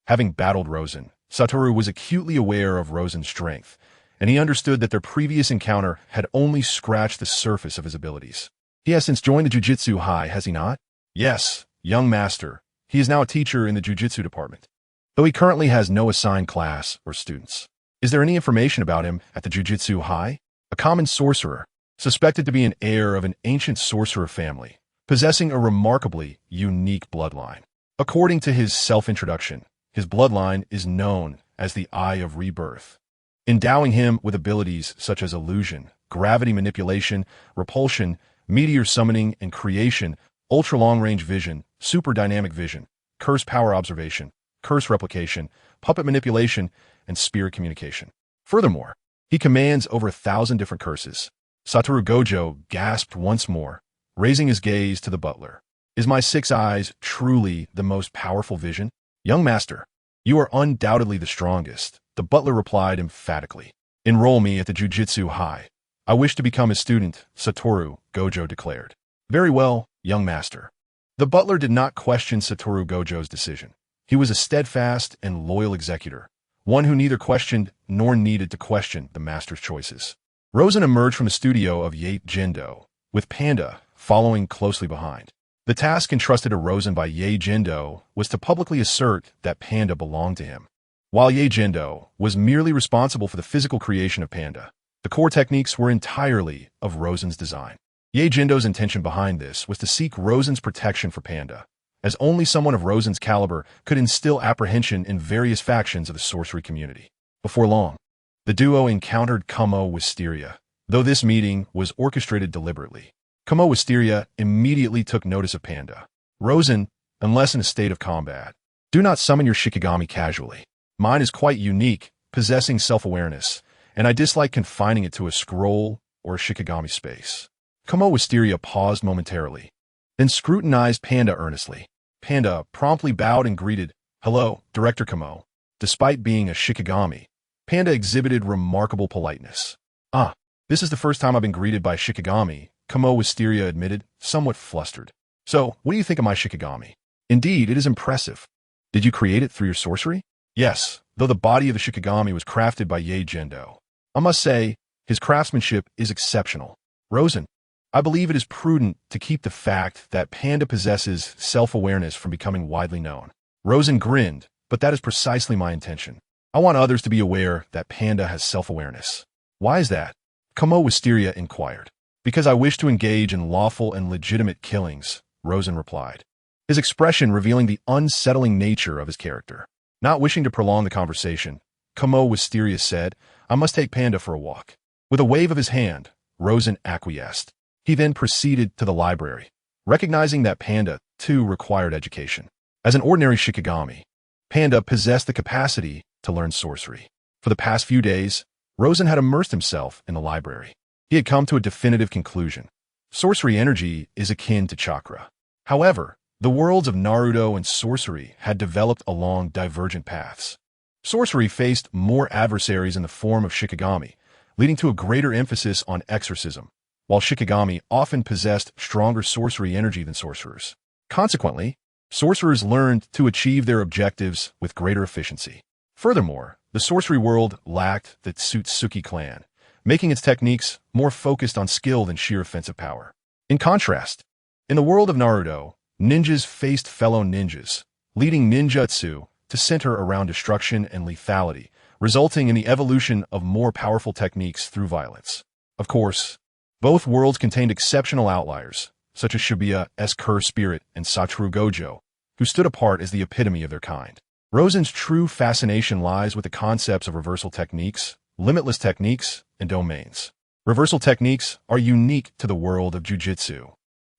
Having battled Rosen, Satoru was acutely aware of Rosen's strength, and he understood that their previous encounter had only scratched the surface of his abilities. He has since joined the Jujutsu High, has he not? Yes, young master. He is now a teacher in the Jujutsu department, though he currently has no assigned class or students. Is there any information about him at the Jujutsu High? A common sorcerer, suspected to be an heir of an ancient sorcerer family, possessing a remarkably unique bloodline. According to his self-introduction, his bloodline is known as the Eye of Rebirth, endowing him with abilities such as illusion, gravity manipulation, repulsion, meteor summoning and creation, ultra-long-range vision, super dynamic vision, curse power observation, curse replication, puppet manipulation, and spirit communication. Furthermore, he commands over 1,000 different curses. Satoru Gojo gasped once more, raising his gaze to the butler. Is my 6 eyes truly the most powerful vision? Young master, you are undoubtedly the strongest, the butler replied emphatically. Enroll me at the Jujutsu High. I wish to become a student, Satoru Gojo declared. Very well, young master. The butler did not question Satoru Gojo's decision. He was a steadfast and loyal executor, one who neither questioned nor needed to question the master's choices. Rosen emerged from the studio of Yae Jindo, with Panda following closely behind. The task entrusted to Rosen by Yae Jindo was to publicly assert that Panda belonged to him. While Yae Jindo was merely responsible for the physical creation of Panda, the core techniques were entirely of Rosen's design. Yae Jindo's intention behind this was to seek Rosen's protection for Panda, as only someone of Rosen's caliber could instill apprehension in various factions of the sorcery community. Before long, the duo encountered Kumo Wisteria, though this meeting was orchestrated deliberately. Kumo Wisteria immediately took notice of Panda. Rosen, unless in a state of combat, do not summon your Shikigami casually. Mine is quite unique, possessing self-awareness, and I dislike confining it to a scroll or a Shikigami space. Kumo Wisteria paused momentarily, then scrutinized Panda earnestly. Panda promptly bowed and greeted, "Hello, Director Kumo." Despite being a Shikigami, Panda exhibited remarkable politeness. "Ah, this is the first time I've been greeted by a Shikigami," Kumo Wisteria admitted, somewhat flustered. "So, what do you think of my Shikigami?" "Indeed, it is impressive. Did you create it through your sorcery?" "Yes, though the body of the Shikigami was crafted by Yae Jindo. I must say, his craftsmanship is exceptional. Rosen, I believe it is prudent to keep the fact that Panda possesses self-awareness from becoming widely known." Rosen grinned, "But that is precisely my intention. I want others to be aware that Panda has self-awareness." "Why is that?" Kumo Wisteria inquired. Because I wish to engage in lawful and legitimate killings, Rosen replied, his expression revealing the unsettling nature of his character. Not wishing to prolong the conversation, Kamo Wisterius said, I must take Panda for a walk. With a wave of his hand, Rosen acquiesced. He then proceeded to the library, recognizing that Panda, too, required education. As an ordinary Shikigami, Panda possessed the capacity to learn sorcery. For the past few days, Rosen had immersed himself in the library. He had come to a definitive conclusion. Sorcery energy is akin to chakra. However, the worlds of Naruto and sorcery had developed along divergent paths. Sorcery faced more adversaries in the form of Shikigami, leading to a greater emphasis on exorcism, while Shikigami often possessed stronger sorcery energy than sorcerers. Consequently, sorcerers learned to achieve their objectives with greater efficiency. Furthermore, the sorcery world lacked the Tsutsuki clan, making its techniques more focused on skill than sheer offensive power. In contrast, in the world of Naruto, ninjas faced fellow ninjas, leading ninjutsu to center around destruction and lethality, resulting in the evolution of more powerful techniques through violence. Of course, both worlds contained exceptional outliers, such as Shibuya's Curse Spirit and Satoru Gojo, who stood apart as the epitome of their kind. Rosen's true fascination lies with the concepts of reversal techniques, limitless techniques, and domains. Reversal techniques are unique to the world of jujitsu,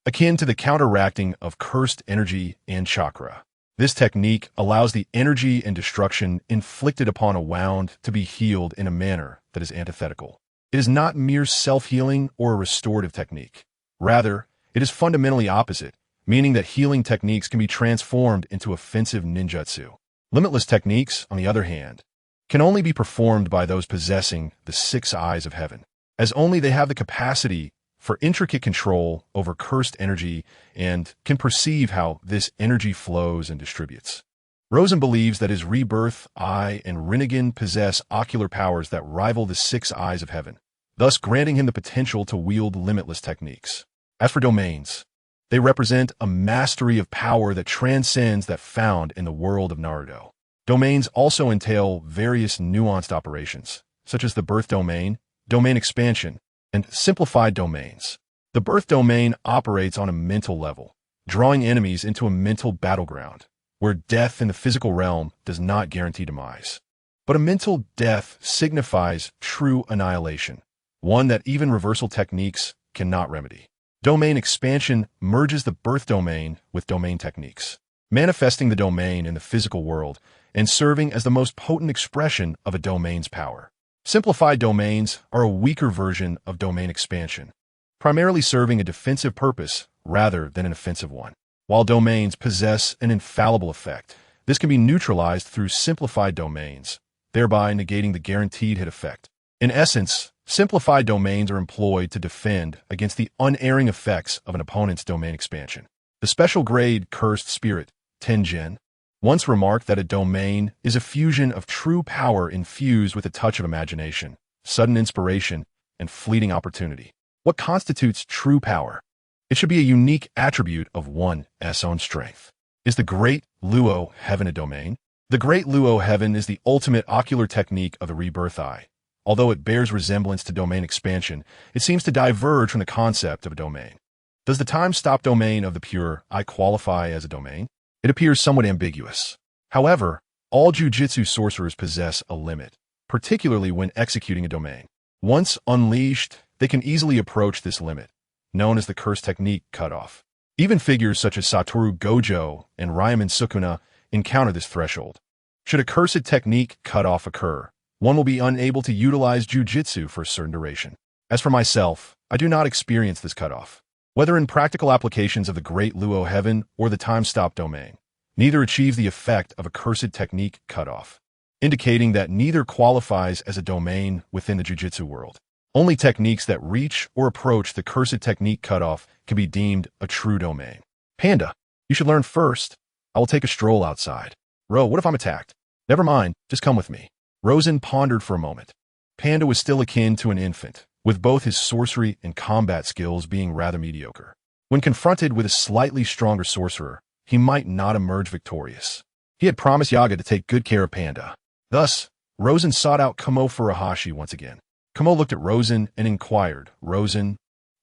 akin to the counteracting of cursed energy and chakra. This technique allows the energy and destruction inflicted upon a wound to be healed in a manner that is antithetical. It is not mere self-healing or a restorative technique. Rather, it is fundamentally opposite, meaning that healing techniques can be transformed into offensive ninjutsu. Limitless techniques, on the other hand, can only be performed by those possessing the 6 eyes of heaven, as only they have the capacity for intricate control over cursed energy and can perceive how this energy flows and distributes. Rosen believes that his rebirth eye and Rinnegan possess ocular powers that rival the 6 eyes of heaven, thus granting him the potential to wield limitless techniques. As for domains, they represent a mastery of power that transcends that found in the world of Naruto. Domains also entail various nuanced operations, such as the birth domain, domain expansion, and simplified domains. The birth domain operates on a mental level, drawing enemies into a mental battleground, where death in the physical realm does not guarantee demise. But a mental death signifies true annihilation, one that even reversal techniques cannot remedy. Domain expansion merges the birth domain with domain techniques, manifesting the domain in the physical world and serving as the most potent expression of a domain's power. Simplified domains are a weaker version of domain expansion, primarily serving a defensive purpose rather than an offensive one. While domains possess an infallible effect, this can be neutralized through simplified domains, thereby negating the guaranteed hit effect. In essence, simplified domains are employed to defend against the unerring effects of an opponent's domain expansion. The special grade Cursed Spirit, Tenjin, once remarked that a domain is a fusion of true power infused with a touch of imagination, sudden inspiration, and fleeting opportunity. What constitutes true power? It should be a unique attribute of one's own strength. Is the Great Luo Heaven a domain? The Great Luo Heaven is the ultimate ocular technique of the rebirth eye. Although it bears resemblance to domain expansion, it seems to diverge from the concept of a domain. Does the time-stop domain of the pure eye qualify as a domain? It appears somewhat ambiguous. However, all jujitsu sorcerers possess a limit, particularly when executing a domain. Once unleashed, they can easily approach this limit, known as the curse technique cutoff. Even figures such as Satoru Gojo and Ryaman Sukuna encounter this threshold. Should a cursed technique cutoff occur, one will be unable to utilize jujitsu for a certain duration. As for myself, I do not experience this cutoff. Whether in practical applications of the Great Luo Heaven or the time-stop domain, neither achieves the effect of a cursed technique cutoff, indicating that neither qualifies as a domain within the jujitsu world. Only techniques that reach or approach the cursed technique cutoff can be deemed a true domain. Panda, you should learn first. I will take a stroll outside. Ro, what if I'm attacked? Never mind, just come with me. Rosen pondered for a moment. Panda was still akin to an infant, with both his sorcery and combat skills being rather mediocre. When confronted with a slightly stronger sorcerer, he might not emerge victorious. He had promised Yaga to take good care of Panda. Thus, Rosen sought out Kamo Furuhashi once again. Kamo looked at Rosen and inquired, Rosen,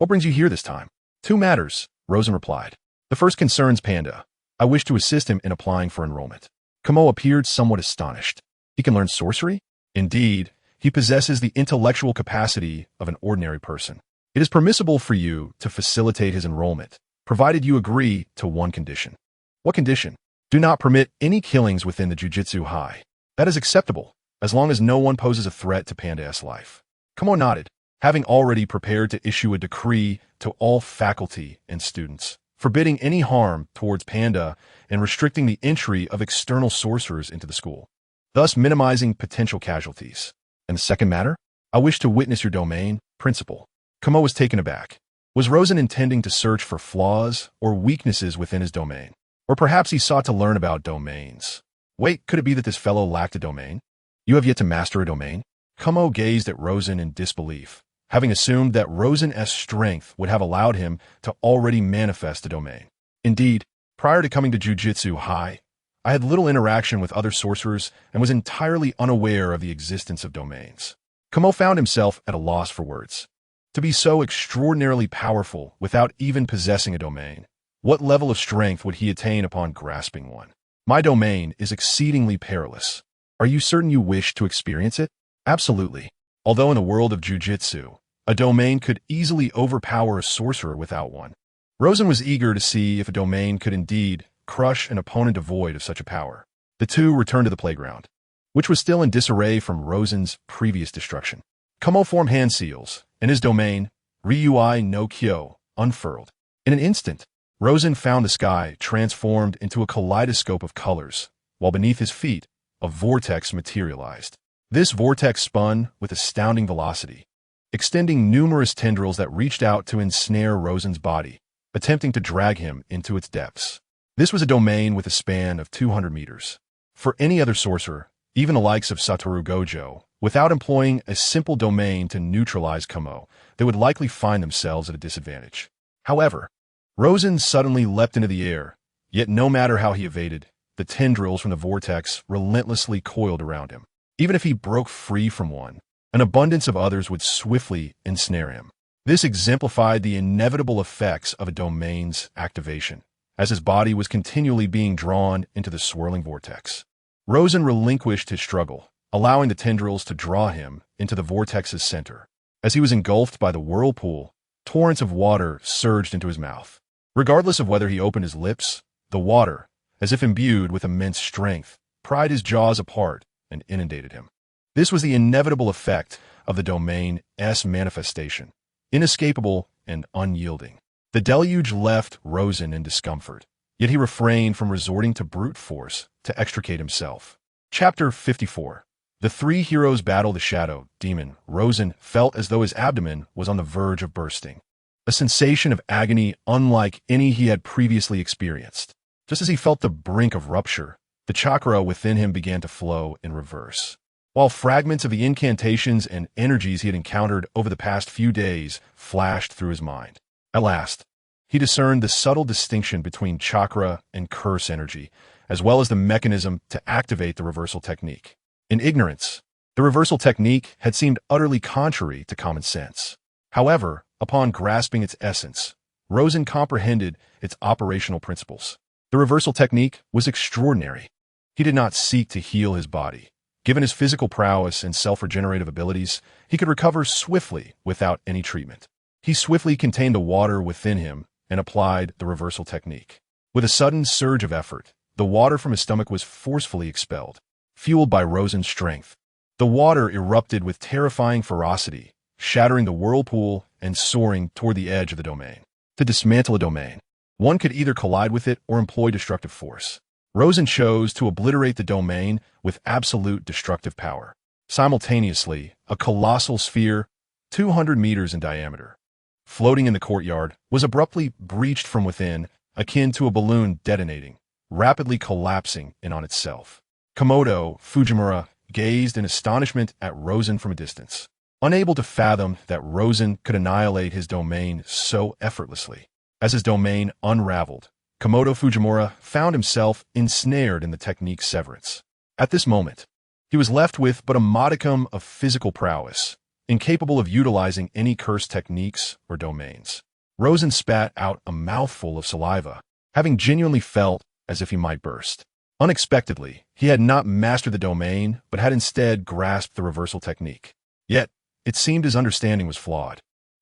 What brings you here this time? Two matters, Rosen replied. The first concerns Panda. I wish to assist him in applying for enrollment. Kamo appeared somewhat astonished. He can learn sorcery? Indeed, he possesses the intellectual capacity of an ordinary person. It is permissible for you to facilitate his enrollment, provided you agree to one condition. What condition? Do not permit any killings within the Jujutsu High. That is acceptable, as long as no one poses a threat to Panda's life. Kamo nodded, having already prepared to issue a decree to all faculty and students, forbidding any harm towards Panda and restricting the entry of external sorcerers into the school, thus minimizing potential casualties. And the second matter? I wish to witness your domain, principal. Kamo was taken aback. Was Rosen intending to search for flaws or weaknesses within his domain? Or perhaps he sought to learn about domains. Wait, could it be that this fellow lacked a domain? You have yet to master a domain? Kamo gazed at Rosen in disbelief, having assumed that Rosen's strength would have allowed him to already manifest a domain. Indeed, prior to coming to Jujutsu High, I had little interaction with other sorcerers and was entirely unaware of the existence of domains. Kamo found himself at a loss for words. To be so extraordinarily powerful without even possessing a domain, what level of strength would he attain upon grasping one? My domain is exceedingly perilous. Are you certain you wish to experience it? Absolutely. Although in the world of Jujutsu, a domain could easily overpower a sorcerer without one. Rosen was eager to see if a domain could indeed crush an opponent devoid of such a power. The two returned to the playground, which was still in disarray from Rosen's previous destruction. Kamo formed hand seals, and his domain, Ryui no Kyo, unfurled. In an instant, Rosen found the sky transformed into a kaleidoscope of colors, while beneath his feet, a vortex materialized. This vortex spun with astounding velocity, extending numerous tendrils that reached out to ensnare Rosen's body, attempting to drag him into its depths. This was a domain with a span of 200 meters. For any other sorcerer, even the likes of Satoru Gojo, without employing a simple domain to neutralize Kamo, they would likely find themselves at a disadvantage. However, Rosen suddenly leapt into the air, yet no matter how he evaded, the tendrils from the vortex relentlessly coiled around him. Even if he broke free from one, an abundance of others would swiftly ensnare him. This exemplified the inevitable effects of a domain's activation, as his body was continually being drawn into the swirling vortex. Rosen relinquished his struggle, allowing the tendrils to draw him into the vortex's center. As he was engulfed by the whirlpool, torrents of water surged into his mouth. Regardless of whether he opened his lips, the water, as if imbued with immense strength, pried his jaws apart and inundated him. This was the inevitable effect of the domain's manifestation, inescapable and unyielding. The deluge left Rosen in discomfort, yet he refrained from resorting to brute force to extricate himself. Chapter 54. The three heroes battle the shadow demon. Rosen felt as though his abdomen was on the verge of bursting, a sensation of agony unlike any he had previously experienced. Just as he felt the brink of rupture, the chakra within him began to flow in reverse. While fragments of the incantations and energies he had encountered over the past few days flashed through his mind. At last, he discerned the subtle distinction between chakra and curse energy, as well as the mechanism to activate the reversal technique. In ignorance, the reversal technique had seemed utterly contrary to common sense. However, upon grasping its essence, Rosen comprehended its operational principles. The reversal technique was extraordinary. He did not seek to heal his body. Given his physical prowess and self-regenerative abilities, he could recover swiftly without any treatment. He swiftly contained the water within him and applied the reversal technique. With a sudden surge of effort, the water from his stomach was forcefully expelled, fueled by Rosen's strength. The water erupted with terrifying ferocity, shattering the whirlpool and soaring toward the edge of the domain. To dismantle a domain, one could either collide with it or employ destructive force. Rosen chose to obliterate the domain with absolute destructive power. Simultaneously, a colossal sphere, 200 meters in diameter, floating in the courtyard, was abruptly breached from within, akin to a balloon detonating, rapidly collapsing in on itself. Komodo Fujimura gazed in astonishment at Rosen from a distance, unable to fathom that Rosen could annihilate his domain so effortlessly. As his domain unraveled, Komodo Fujimura found himself ensnared in the technique's severance. At this moment, he was left with but a modicum of physical prowess, incapable of utilizing any cursed techniques or domains. Rosen spat out a mouthful of saliva, having genuinely felt as if he might burst. Unexpectedly, he had not mastered the domain, but had instead grasped the reversal technique. Yet, it seemed his understanding was flawed.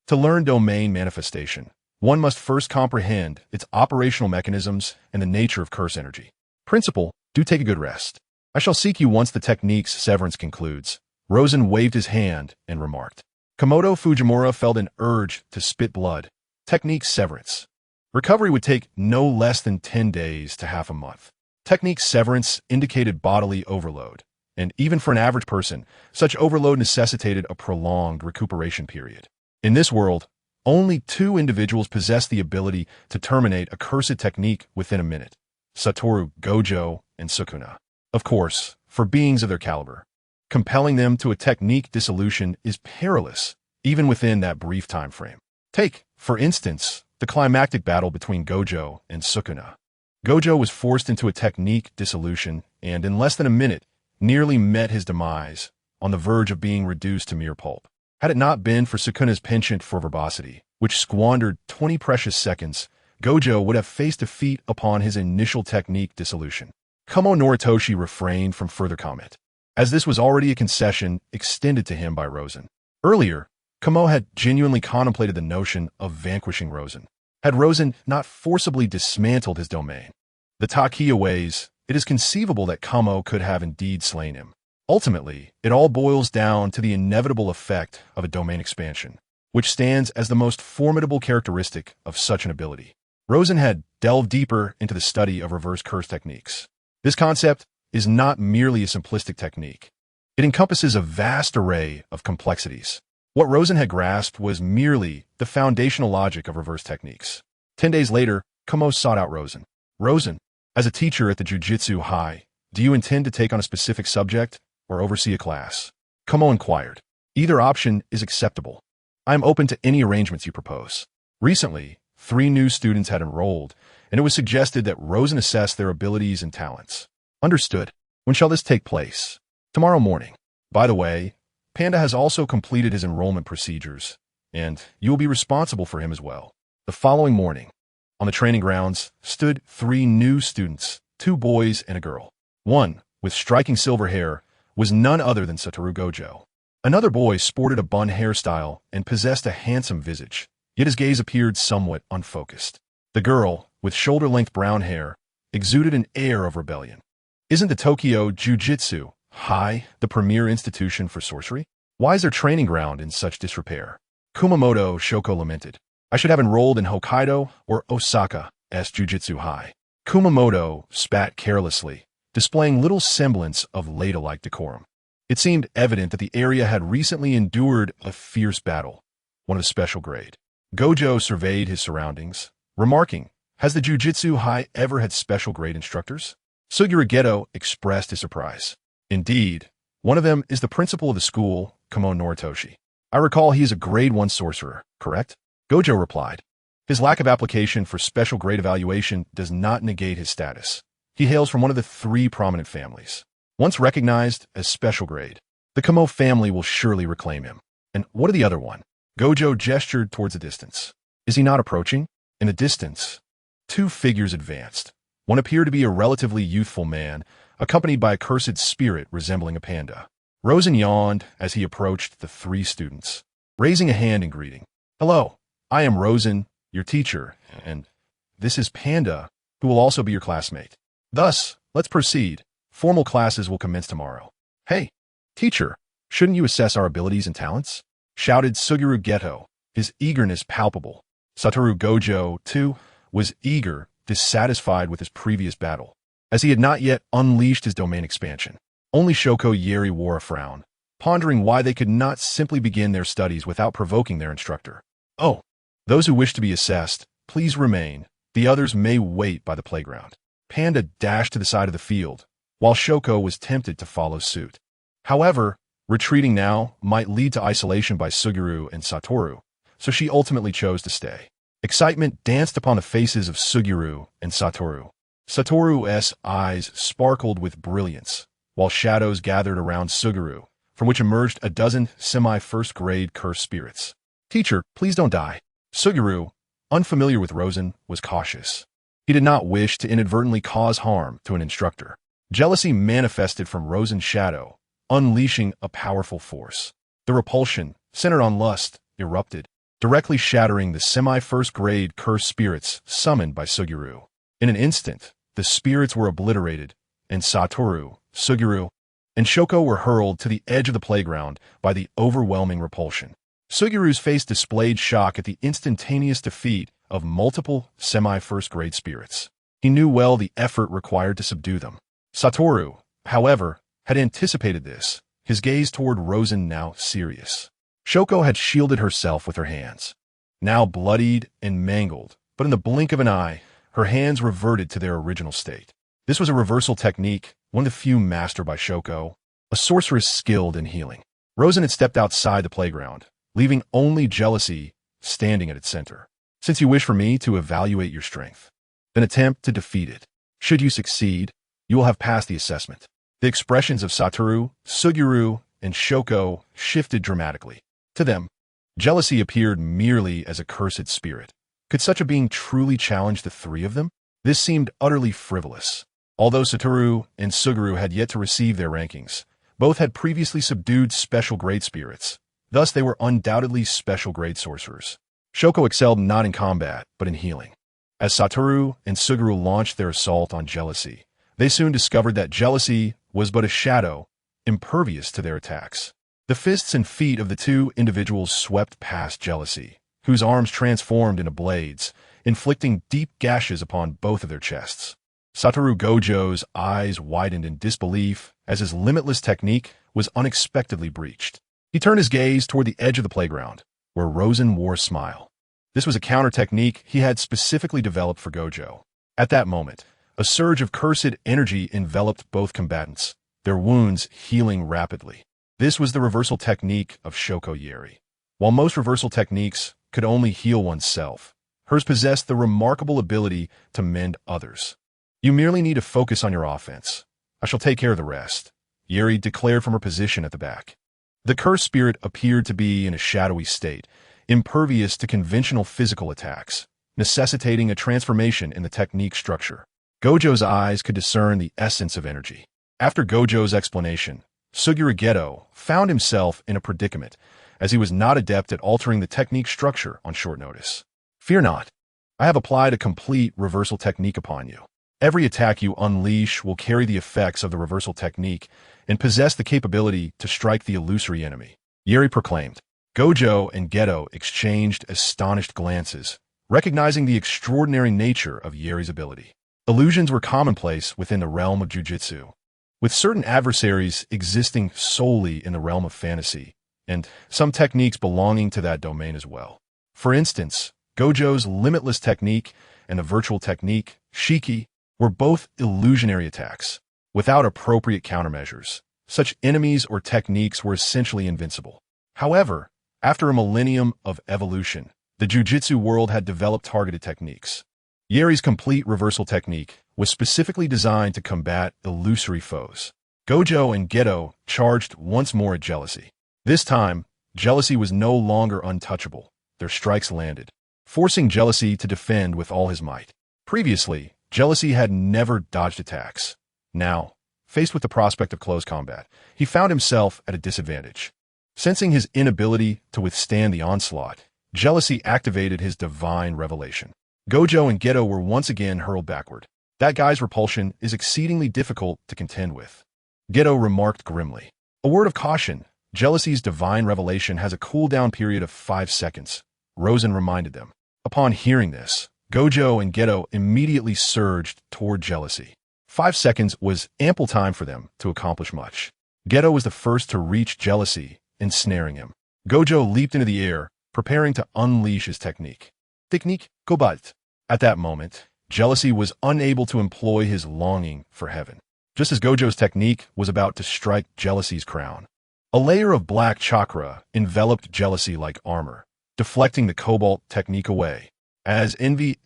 To learn domain manifestation, one must first comprehend its operational mechanisms and the nature of curse energy. Principal, do take a good rest. I shall seek you once the technique's severance concludes. Rosen waved his hand and remarked. Komodo Fujimura felt an urge to spit blood. Technique severance. Recovery would take no less than 10 days to half a month. Technique severance indicated bodily overload, and even for an average person, such overload necessitated a prolonged recuperation period. In this world, only 2 individuals possess the ability to terminate a cursed technique within a minute: Satoru Gojo and Sukuna. Of course, for beings of their caliber, compelling them to a technique dissolution is perilous, even within that brief time frame. Take, for instance, the climactic battle between Gojo and Sukuna. Gojo was forced into a technique dissolution and, in less than a minute, nearly met his demise, on the verge of being reduced to mere pulp. Had it not been for Sukuna's penchant for verbosity, which squandered 20 precious seconds, Gojo would have faced defeat upon his initial technique dissolution. Kumo Noritoshi refrained from further comment, as this was already a concession extended to him by Rosen. Earlier, Kumo had genuinely contemplated the notion of vanquishing Rosen. Had Rosen not forcibly dismantled his domain, the Takiya ways, it is conceivable that Kumo could have indeed slain him. Ultimately, it all boils down to the inevitable effect of a domain expansion, which stands as the most formidable characteristic of such an ability. Rosen had delved deeper into the study of reverse curse techniques. This concept is not merely a simplistic technique. It encompasses a vast array of complexities. What Rosen had grasped was merely the foundational logic of reverse techniques. 10 days later, Kumo sought out Rosen. Rosen, as a teacher at the Jujutsu High, do you intend to take on a specific subject or oversee a class? Kumo inquired. Either option is acceptable. I am open to any arrangements you propose. Recently, 3 new students had enrolled, and it was suggested that Rosen assess their abilities and talents. Understood. When shall this take place? Tomorrow morning. By the way, Panda has also completed his enrollment procedures, and you will be responsible for him as well. The following morning, on the training grounds, stood 3 new students, 2 boys and a girl. One, with striking silver hair, was none other than Satoru Gojo. Another boy sported a bun hairstyle and possessed a handsome visage, yet his gaze appeared somewhat unfocused. The girl, with shoulder-length brown hair, exuded an air of rebellion. Isn't the Tokyo Jujutsu High the premier institution for sorcery? Why is their training ground in such disrepair? Kumamoto Shoko lamented. I should have enrolled in Hokkaido or Osaka's Jujutsu High. Kumamoto spat carelessly, displaying little semblance of ladylike decorum. It seemed evident that the area had recently endured a fierce battle, one of special grade. Gojo surveyed his surroundings, remarking, has the Jujutsu High ever had special grade instructors? Suguru Geto expressed his surprise. Indeed, one of them is the principal of the school, Kumo Noritoshi. I recall he is a grade 1 sorcerer, correct? Gojo replied. His lack of application for special grade evaluation does not negate his status. He hails from one of the 3 prominent families. Once recognized as special grade, the Kumo family will surely reclaim him. And what of the other one? Gojo gestured towards the distance. Is he not approaching? In the distance, 2 figures advanced. One appeared to be a relatively youthful man, accompanied by a cursed spirit resembling a panda. Rosen yawned as he approached the 3 students, raising a hand in greeting. Hello, I am Rosen, your teacher, and this is Panda, who will also be your classmate. Thus, let's proceed. Formal classes will commence tomorrow. Hey, teacher, shouldn't you assess our abilities and talents? Shouted Suguru Geto, his eagerness palpable. Satoru Gojo, too, was eager, dissatisfied with his previous battle, as he had not yet unleashed his domain expansion. Only Shoko Yeri wore a frown, pondering why they could not simply begin their studies without provoking their instructor. Oh, those who wish to be assessed, please remain. The others may wait by the playground. Panda dashed to the side of the field, while Shoko was tempted to follow suit. However, retreating now might lead to isolation by Suguru and Satoru, so she ultimately chose to stay. Excitement danced upon the faces of Suguru and Satoru. Satoru's eyes sparkled with brilliance, while shadows gathered around Suguru, from which emerged a dozen semi-first-grade cursed spirits. "Teacher, please don't die." Suguru, unfamiliar with Rosen, was cautious. He did not wish to inadvertently cause harm to an instructor. Jealousy manifested from Rosen's shadow, unleashing a powerful force. The repulsion, centered on lust, erupted, directly shattering the semi-first-grade cursed spirits summoned by Suguru. In an instant, the spirits were obliterated, and Satoru, Suguru, and Shoko were hurled to the edge of the playground by the overwhelming repulsion. Suguru's face displayed shock at the instantaneous defeat of multiple semi-first-grade spirits. He knew well the effort required to subdue them. Satoru, however, had anticipated this, his gaze toward Rosen now serious. Shoko had shielded herself with her hands, now bloodied and mangled, but in the blink of an eye, her hands reverted to their original state. This was a reversal technique, one of the few mastered by Shoko, a sorceress skilled in healing. Rosen had stepped outside the playground, leaving only jealousy standing at its center. "Since you wish for me to evaluate your strength, then attempt to defeat it. Should you succeed, you will have passed the assessment." The expressions of Satoru, Suguru, and Shoko shifted dramatically. To them, jealousy appeared merely as a cursed spirit. Could such a being truly challenge the three of them? This seemed utterly frivolous. Although Satoru and Suguru had yet to receive their rankings, both had previously subdued special grade spirits. Thus, they were undoubtedly special grade sorcerers. Shoko excelled not in combat, but in healing. As Satoru and Suguru launched their assault on jealousy, they soon discovered that jealousy was but a shadow, impervious to their attacks. The fists and feet of the two individuals swept past jealousy, whose arms transformed into blades, inflicting deep gashes upon both of their chests. Satoru Gojo's eyes widened in disbelief as his limitless technique was unexpectedly breached. He turned his gaze toward the edge of the playground, where Rosen wore a smile. This was a counter technique he had specifically developed for Gojo. At that moment, a surge of cursed energy enveloped both combatants, their wounds healing rapidly. This was the reversal technique of Shoko Yeri. While most reversal techniques could only heal oneself, hers possessed the remarkable ability to mend others. "You merely need to focus on your offense. I shall take care of the rest," Yeri declared from her position at the back. The cursed spirit appeared to be in a shadowy state, impervious to conventional physical attacks, necessitating a transformation in the technique structure. Gojo's eyes could discern the essence of energy. After Gojo's explanation, Suguru Geto found himself in a predicament, as he was not adept at altering the technique structure on short notice. "Fear not. I have applied a complete reversal technique upon you. Every attack you unleash will carry the effects of the reversal technique and possess the capability to strike the illusory enemy," Yeri proclaimed. Gojo and Geto exchanged astonished glances, recognizing the extraordinary nature of Yeri's ability. Illusions were commonplace within the realm of jujitsu, with certain adversaries existing solely in the realm of fantasy, and some techniques belonging to that domain as well. For instance, Gojo's limitless technique and the virtual technique, Shiki, were both illusionary attacks. Without appropriate countermeasures, such enemies or techniques were essentially invincible. However, after a millennium of evolution, the jujitsu world had developed targeted techniques. Yeri's complete reversal technique was specifically designed to combat illusory foes. Gojo and Geto charged once more at jealousy. This time, jealousy was no longer untouchable. Their strikes landed, forcing jealousy to defend with all his might. Previously, jealousy had never dodged attacks. Now, faced with the prospect of close combat, he found himself at a disadvantage. Sensing his inability to withstand the onslaught, jealousy activated his divine revelation. Gojo and Geto were once again hurled backward. "That guy's repulsion is exceedingly difficult to contend with," Geto remarked grimly. "A word of caution, jealousy's divine revelation has a cooldown period of 5 seconds, Rosen reminded them. Upon hearing this, Gojo and Geto immediately surged toward jealousy. 5 seconds was ample time for them to accomplish much. Geto was the first to reach jealousy, ensnaring him. Gojo leaped into the air, preparing to unleash his technique. Technique Cobalt. At that moment, jealousy was unable to employ his longing for heaven. Just as Gojo's technique was about to strike jealousy's crown, a layer of black chakra enveloped jealousy like armor, deflecting the Cobalt technique away. As envy's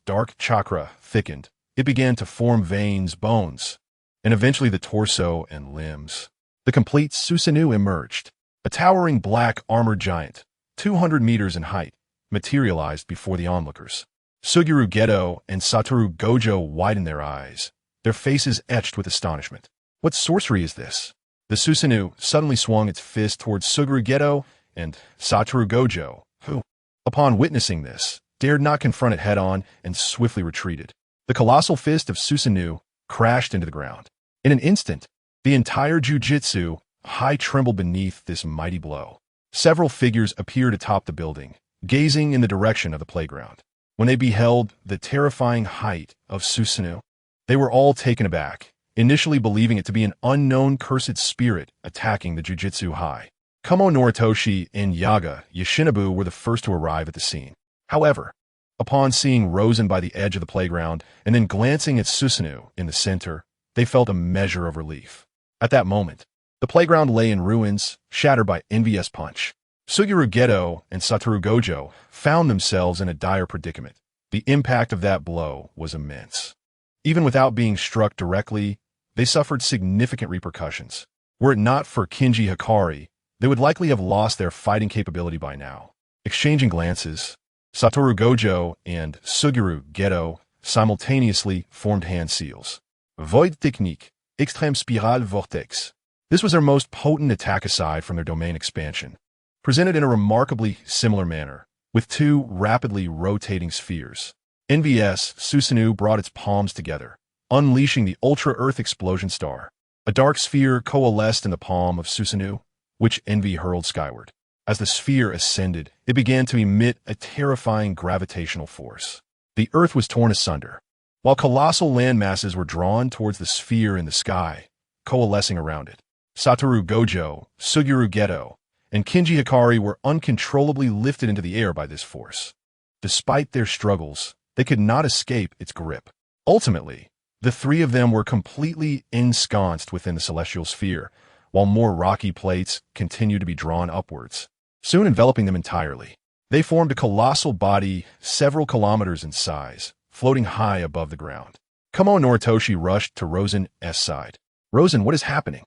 dark chakra thickened, it began to form veins, bones, and eventually the torso and limbs. the complete Susanoo emerged. A towering black armored giant, 200 meters in height, materialized before the onlookers. Suguru Geto and Satoru Gojo widened their eyes, their faces etched with astonishment. What sorcery is this? The Susanoo suddenly swung its fist towards Suguru Geto and Satoru Gojo, who, upon witnessing this, dared not confront it head-on and swiftly retreated. The colossal fist of Susanoo crashed into the ground. In an instant, the entire jujitsu high trembled beneath this mighty blow. Several figures appeared atop the building, gazing in the direction of the playground. When they beheld the terrifying height of Susanoo, they were all taken aback, initially believing it to be an unknown cursed spirit attacking the jujitsu high. Kumo Noritoshi and Yaga Yoshinobu were the first to arrive at the scene. However, upon seeing Rosen by the edge of the playground and then glancing at Susanoo in the center, they felt a measure of relief. At that moment, the playground lay in ruins, shattered by envious punch. Suguru Geto and Satoru Gojo found themselves in a dire predicament. The impact of that blow was immense. Even without being struck directly, they suffered significant repercussions. Were it not for Kinji Hikari, they would likely have lost their fighting capability by now. Exchanging glances, Satoru Gojo and Suguru Geto simultaneously formed hand seals. Void Technique, Extreme Spiral Vortex. This was their most potent attack aside from their domain expansion, presented in a remarkably similar manner, with two rapidly rotating spheres. NVS Susanoo brought its palms together, unleashing the Ultra-Earth Explosion Star. A dark sphere coalesced in the palm of Susanoo, which Envy hurled skyward. As the sphere ascended, it began to emit a terrifying gravitational force. The Earth was torn asunder, while colossal land masses were drawn towards the sphere in the sky, coalescing around it. Satoru Gojo, Suguru Geto, and Kinji Hikari were uncontrollably lifted into the air by this force. Despite their struggles, they could not escape its grip. Ultimately, the three of them were completely ensconced within the celestial sphere, while more rocky plates continued to be drawn upwards, soon enveloping them entirely. They formed a colossal body several kilometers in size, floating high above the ground. Kumo Noritoshi rushed to Rosen's side. "Rosen, what is happening?"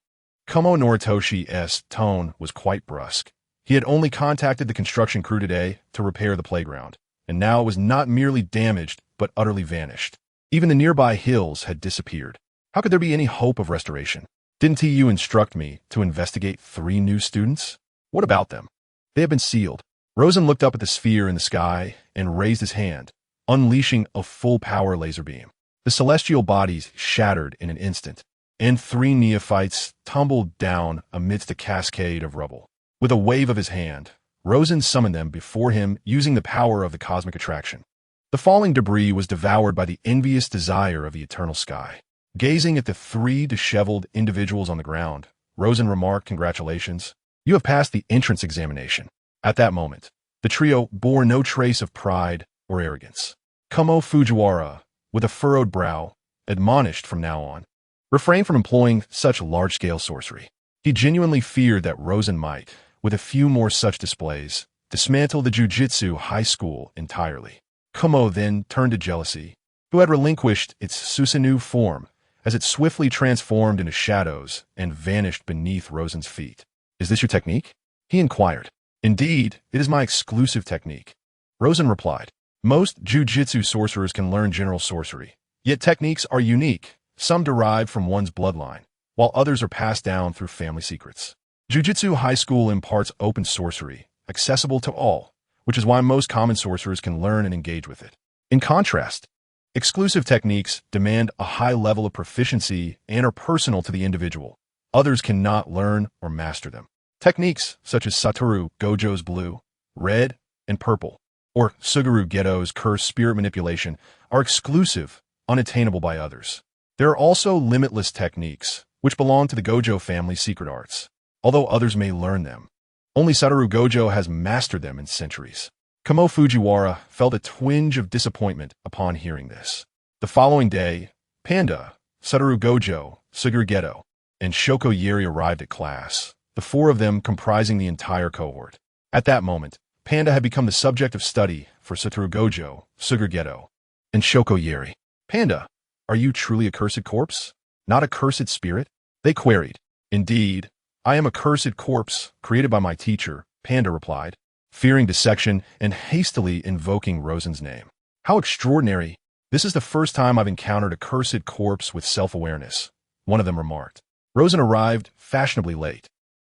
Kumo Noritoshi's tone was quite brusque. He had only contacted the construction crew today to repair the playground, and now it was not merely damaged, but utterly vanished. Even the nearby hills had disappeared. How could there be any hope of restoration? Didn't you instruct me to investigate 3 new students? What about them? They have been sealed. Rosen looked up at the sphere in the sky and raised his hand, unleashing a full-power laser beam. The celestial bodies shattered in an instant, and 3 neophytes tumbled down amidst a cascade of rubble. With a wave of his hand, Rosen summoned them before him using the power of the cosmic attraction. The falling debris was devoured by the envious desire of the eternal sky. Gazing at the 3 disheveled individuals on the ground, Rosen remarked, "Congratulations. You have passed the entrance examination." At that moment, the trio bore no trace of pride or arrogance. Kumo Fujiwara, with a furrowed brow, admonished from now on, refrain from employing such large-scale sorcery. He genuinely feared that Rosen might, with a few more such displays, dismantle the Jujitsu high school entirely. Kumo then turned to Jealousy, who had relinquished its Susanoo form as it swiftly transformed into shadows and vanished beneath Rosen's feet. "Is this your technique?" he inquired. "Indeed, it is my exclusive technique," Rosen replied. "Most Jujitsu sorcerers can learn general sorcery, yet techniques are unique. Some derive from one's bloodline, while others are passed down through family secrets. Jujitsu High School imparts open sorcery, accessible to all, which is why most common sorcerers can learn and engage with it. In contrast, exclusive techniques demand a high level of proficiency and are personal to the individual. Others cannot learn or master them. Techniques such as Satoru Gojo's blue, red, and purple, or Suguru Geto's cursed spirit manipulation are exclusive, unattainable by others. There are also limitless techniques, which belong to the Gojo family's secret arts. Although others may learn them, only Satoru Gojo has mastered them in centuries. Kumo Fujiwara felt a twinge of disappointment upon hearing this. The following day, Panda, Satoru Gojo, Suguru Geto, and Shoko Yeri arrived at class, the 4 of them comprising the entire cohort. At that moment, Panda had become the subject of study for Satoru Gojo, Suguru Geto, and Shoko Yeri. "Panda, are you truly a cursed corpse? Not a cursed spirit?" they queried. "Indeed, I am a cursed corpse, created by my teacher, Panda replied, fearing dissection and hastily invoking Rosen's name. How extraordinary! This is the first time I've encountered a cursed corpse with self-awareness, one of them remarked. Rosen arrived fashionably late,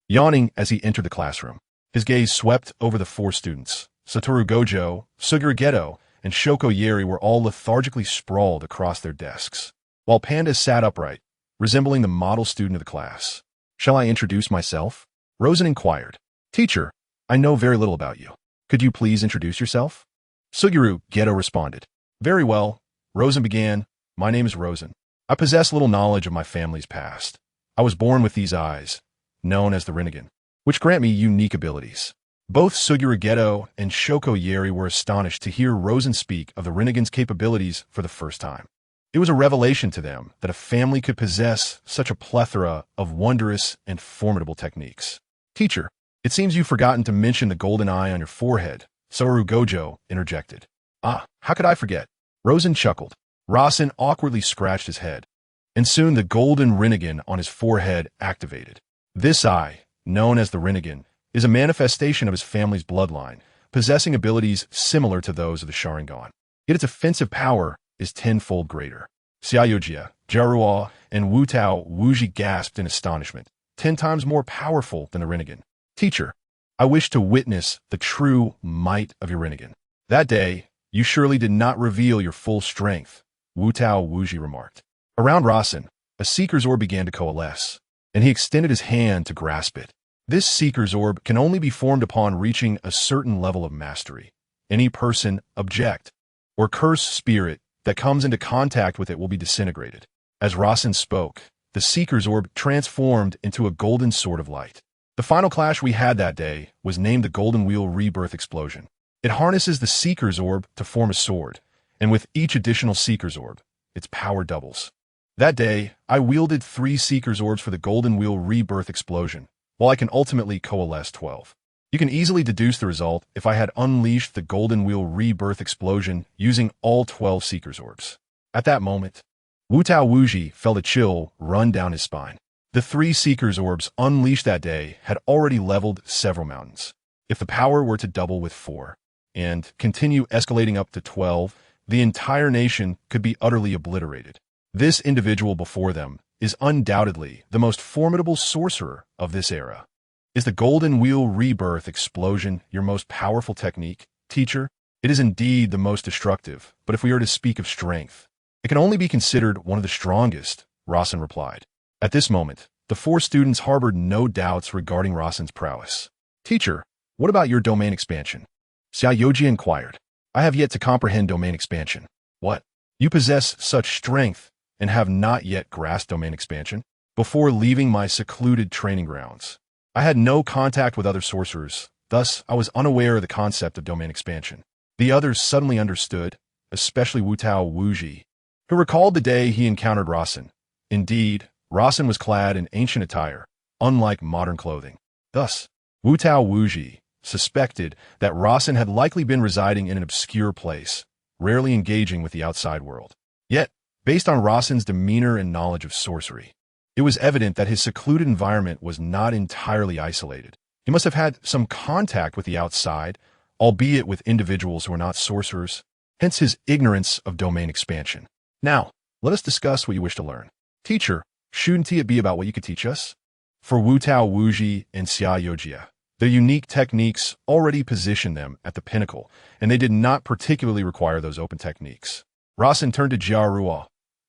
yawning as he entered the classroom. His gaze swept over the four students. Satoru Gojo, Suguru Geto, and Shoko Yeri were all lethargically sprawled across their desks, while Panda sat upright, resembling the model student of the class. Shall I introduce myself? Rosen inquired. Teacher, I know very little about you. Could you please introduce yourself? Suguru Geto responded. Very well. Rosen began. My name is Rosen. I possess little knowledge of my family's past. I was born with these eyes, known as the Rinnegan, which grant me unique abilities. Both Suguru Geto and Shoko Yeri were astonished to hear Rosen speak of the Rinnegan's capabilities for the first time. It was a revelation to them that a family could possess such a plethora of wondrous and formidable techniques. Teacher, it seems you've forgotten to mention the golden eye on your forehead, Satoru Gojo interjected. Ah, how could I forget? Rosen chuckled. Rosen awkwardly scratched his head, and soon the golden Rinnegan on his forehead activated. This eye, known as the Rinnegan, is a manifestation of his family's bloodline, possessing abilities similar to those of the Sharingan. Yet its offensive power is tenfold greater. Xiaoyojia, Jiaruo, and Wu Tao Wuji gasped in astonishment, 10 times more powerful than the Rinnegan. Teacher, I wish to witness the true might of your Rinnegan. That day, you surely did not reveal your full strength, Wu Tao Wuji remarked. Around Rosen, a Seeker's Orb began to coalesce, and he extended his hand to grasp it. This Seeker's Orb can only be formed upon reaching a certain level of mastery. Any person, object, or cursed spirit that comes into contact with it will be disintegrated. As Rosen spoke, the Seeker's Orb transformed into a golden sword of light. The final clash we had that day was named the Golden Wheel Rebirth Explosion. It harnesses the Seeker's Orb to form a sword, and with each additional Seeker's Orb, its power doubles. That day, I wielded 3 Seeker's Orbs for the Golden Wheel Rebirth Explosion, while I can ultimately coalesce 12. You can easily deduce the result if I had unleashed the Golden Wheel Rebirth Explosion using all 12 Seeker's Orbs. At that moment, Wu Tao Wuji felt a chill run down his spine. The 3 Seeker's Orbs unleashed that day had already leveled several mountains. If the power were to double with 4, and continue escalating up to 12, the entire nation could be utterly obliterated. This individual before them is undoubtedly the most formidable sorcerer of this era. Is the Golden Wheel Rebirth Explosion your most powerful technique, teacher? It is indeed the most destructive, but if we are to speak of strength, it can only be considered one of the strongest, Rosen replied. At this moment, the 4 students harbored no doubts regarding Rosen's prowess. Teacher, what about your domain expansion? Xiaoyoji inquired. I have yet to comprehend domain expansion. What? You possess such strength and have not yet grasped domain expansion? Before leaving my secluded training grounds, I had no contact with other sorcerers, thus I was unaware of the concept of domain expansion. The others suddenly understood, especially Wu Tao Wuji, who recalled the day he encountered Rosen. Indeed, Rosen was clad in ancient attire, unlike modern clothing. Thus, Wu Tao Wuji suspected that Rosen had likely been residing in an obscure place, rarely engaging with the outside world. Yet, based on Rosen's demeanor and knowledge of sorcery, it was evident that his secluded environment was not entirely isolated. He must have had some contact with the outside, albeit with individuals who were not sorcerers, hence his ignorance of domain expansion. Now, let us discuss what you wish to learn. Teacher, shouldn't it be about what you could teach us? For Wu Tao Wuji and Xiaoyojia, their unique techniques already positioned them at the pinnacle, and they did not particularly require those open techniques. Rosen turned to Jiaruo.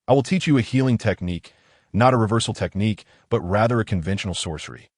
I will teach you a healing technique, not a reversal technique, but rather a conventional sorcery.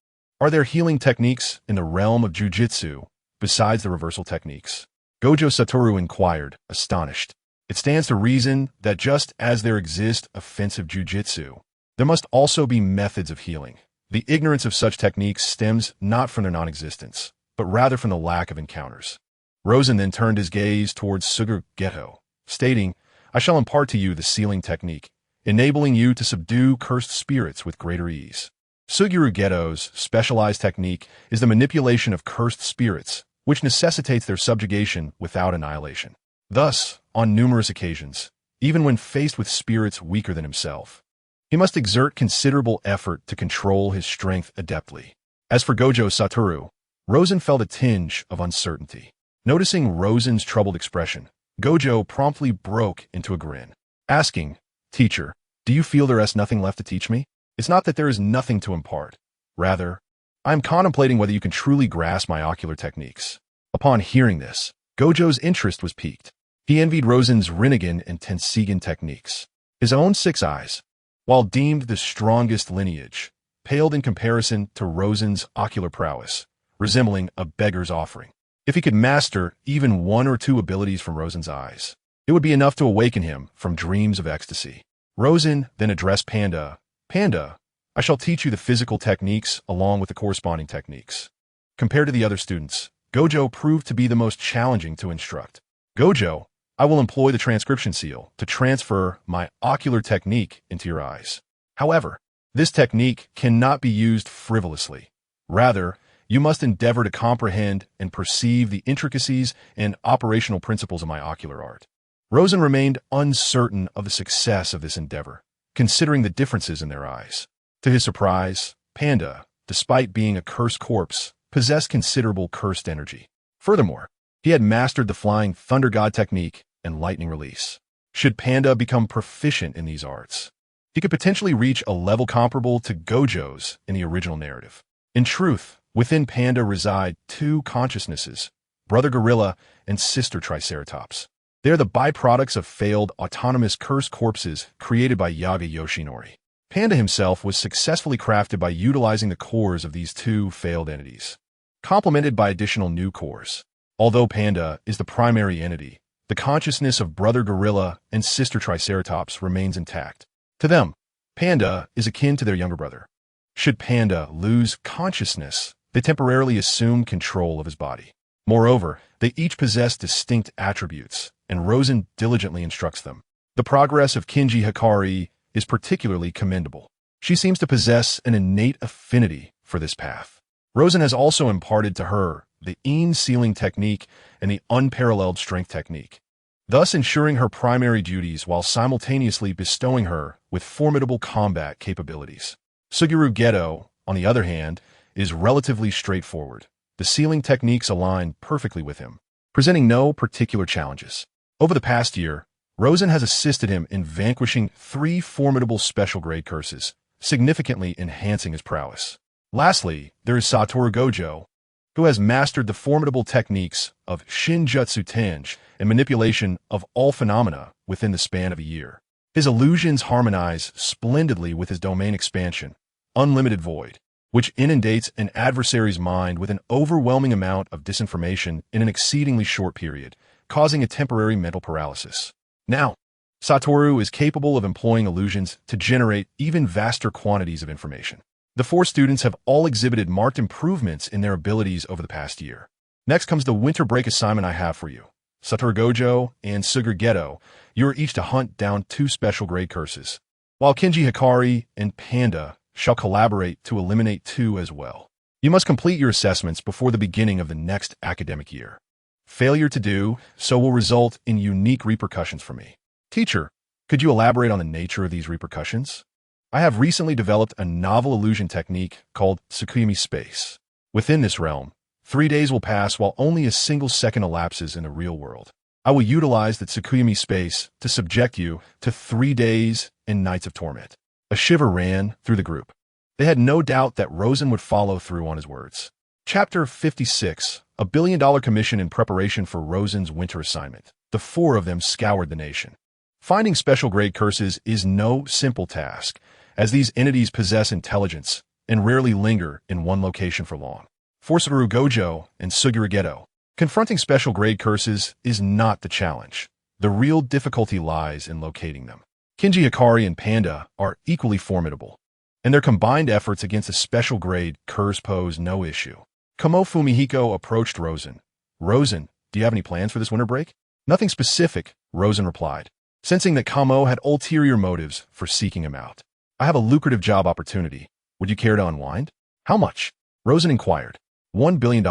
Are there healing techniques in the realm of jujitsu besides the reversal techniques? Gojo Satoru inquired, astonished. It stands to reason that just as there exist offensive jujitsu, there must also be methods of healing. The ignorance of such techniques stems not from their non-existence, but rather from the lack of encounters. Rosen then turned his gaze towards Suguru Geto, stating, I shall impart to you the sealing technique, enabling you to subdue cursed spirits with greater ease. Suguru Geto's specialized technique is the manipulation of cursed spirits, which necessitates their subjugation without annihilation. Thus, on numerous occasions, even when faced with spirits weaker than himself, He must exert considerable effort to control his strength adeptly. As for Gojo Satoru, Rosen felt a tinge of uncertainty. Noticing Rosen's troubled expression, Gojo promptly broke into a grin, asking, "Teacher, do you feel there is nothing left to teach me? It's not that there is nothing to impart. Rather, I am contemplating whether you can truly grasp my ocular techniques." Upon hearing this, Gojo's interest was piqued. He envied Rosen's Rinnegan and Tensigan techniques. His own 6 eyes, while deemed the strongest lineage, paled in comparison to Rosen's ocular prowess, resembling a beggar's offering. If he could master even 1 or 2 abilities from Rosen's eyes, it would be enough to awaken him from dreams of ecstasy. Rosen then addressed Panda. "Panda, I shall teach you the physical techniques along with the corresponding techniques." Compared to the other students, Gojo proved to be the most challenging to instruct. "Gojo, I will employ the transcription seal to transfer my ocular technique into your eyes. However, this technique cannot be used frivolously. Rather, you must endeavor to comprehend and perceive the intricacies and operational principles of my ocular art." Rosen remained uncertain of the success of this endeavor, considering the differences in their eyes. To his surprise, Panda, despite being a cursed corpse, possessed considerable cursed energy. Furthermore, he had mastered the Flying Thunder God technique and lightning release. Should Panda become proficient in these arts, he could potentially reach a level comparable to Gojo's in the original narrative. In truth, within Panda reside 2 consciousnesses, Brother Gorilla and Sister Triceratops. They are the byproducts of failed autonomous cursed corpses created by Yaga Yoshinori. Panda himself was successfully crafted by utilizing the cores of these 2 failed entities, complemented by additional new cores. Although Panda is the primary entity, the consciousness of Brother Gorilla and Sister Triceratops remains intact. To them, Panda is akin to their younger brother. Should Panda lose consciousness, they temporarily assume control of his body. Moreover, they each possess distinct attributes, and Rosen diligently instructs them. The progress of Kinji Hikari is particularly commendable. She seems to possess an innate affinity for this path. Rosen has also imparted to her the sealing technique and the unparalleled strength technique, thus ensuring her primary duties while simultaneously bestowing her with formidable combat capabilities. Suguru Geto, on the other hand, is relatively straightforward. The sealing techniques align perfectly with him, presenting no particular challenges. Over the past year, Rosen has assisted him in vanquishing 3 formidable special grade curses, significantly enhancing his prowess. Lastly, there is Satoru Gojo, who has mastered the formidable techniques of Shinjutsu Tenji and manipulation of all phenomena within the span of a year. His illusions harmonize splendidly with his domain expansion, Unlimited Void, which inundates an adversary's mind with an overwhelming amount of disinformation in an exceedingly short period, causing a temporary mental paralysis. Now, Satoru is capable of employing illusions to generate even vaster quantities of information. The 4 students have all exhibited marked improvements in their abilities over the past year. Next comes the winter break assignment I have for you. Satoru Gojo and Suguru Geto, you are each to hunt down 2 special grade curses, while Kinji Hikari and Panda shall collaborate to eliminate 2 as well. You must complete your assessments before the beginning of the next academic year. Failure to do so will result in unique repercussions for me. Teacher, could you elaborate on the nature of these repercussions? I have recently developed a novel illusion technique called Tsukuyumi Space. Within this realm, 3 days will pass while only a single second elapses in the real world. I will utilize the Tsukuyumi Space to subject you to 3 days and nights of torment. A shiver ran through the group. They had no doubt that Rosen would follow through on his words. Chapter 56, a $1 billion commission in preparation for Rosen's winter assignment. The 4 of them scoured the nation. Finding special grade curses is no simple task, as these entities possess intelligence and rarely linger in one location for long. For Satoru Gojo and Suguru Geto, confronting special grade curses is not the challenge. The real difficulty lies in locating them. Kinji Hikari and Panda are equally formidable, and their combined efforts against a special grade curse pose no issue. Kamo Fumihiko approached Rosen. "Rosen, do you have any plans for this winter break?" "Nothing specific," Rosen replied, sensing that Kamo had ulterior motives for seeking him out. "I have a lucrative job opportunity. Would you care to unwind?" "How much?" Rosen inquired. $1 billion.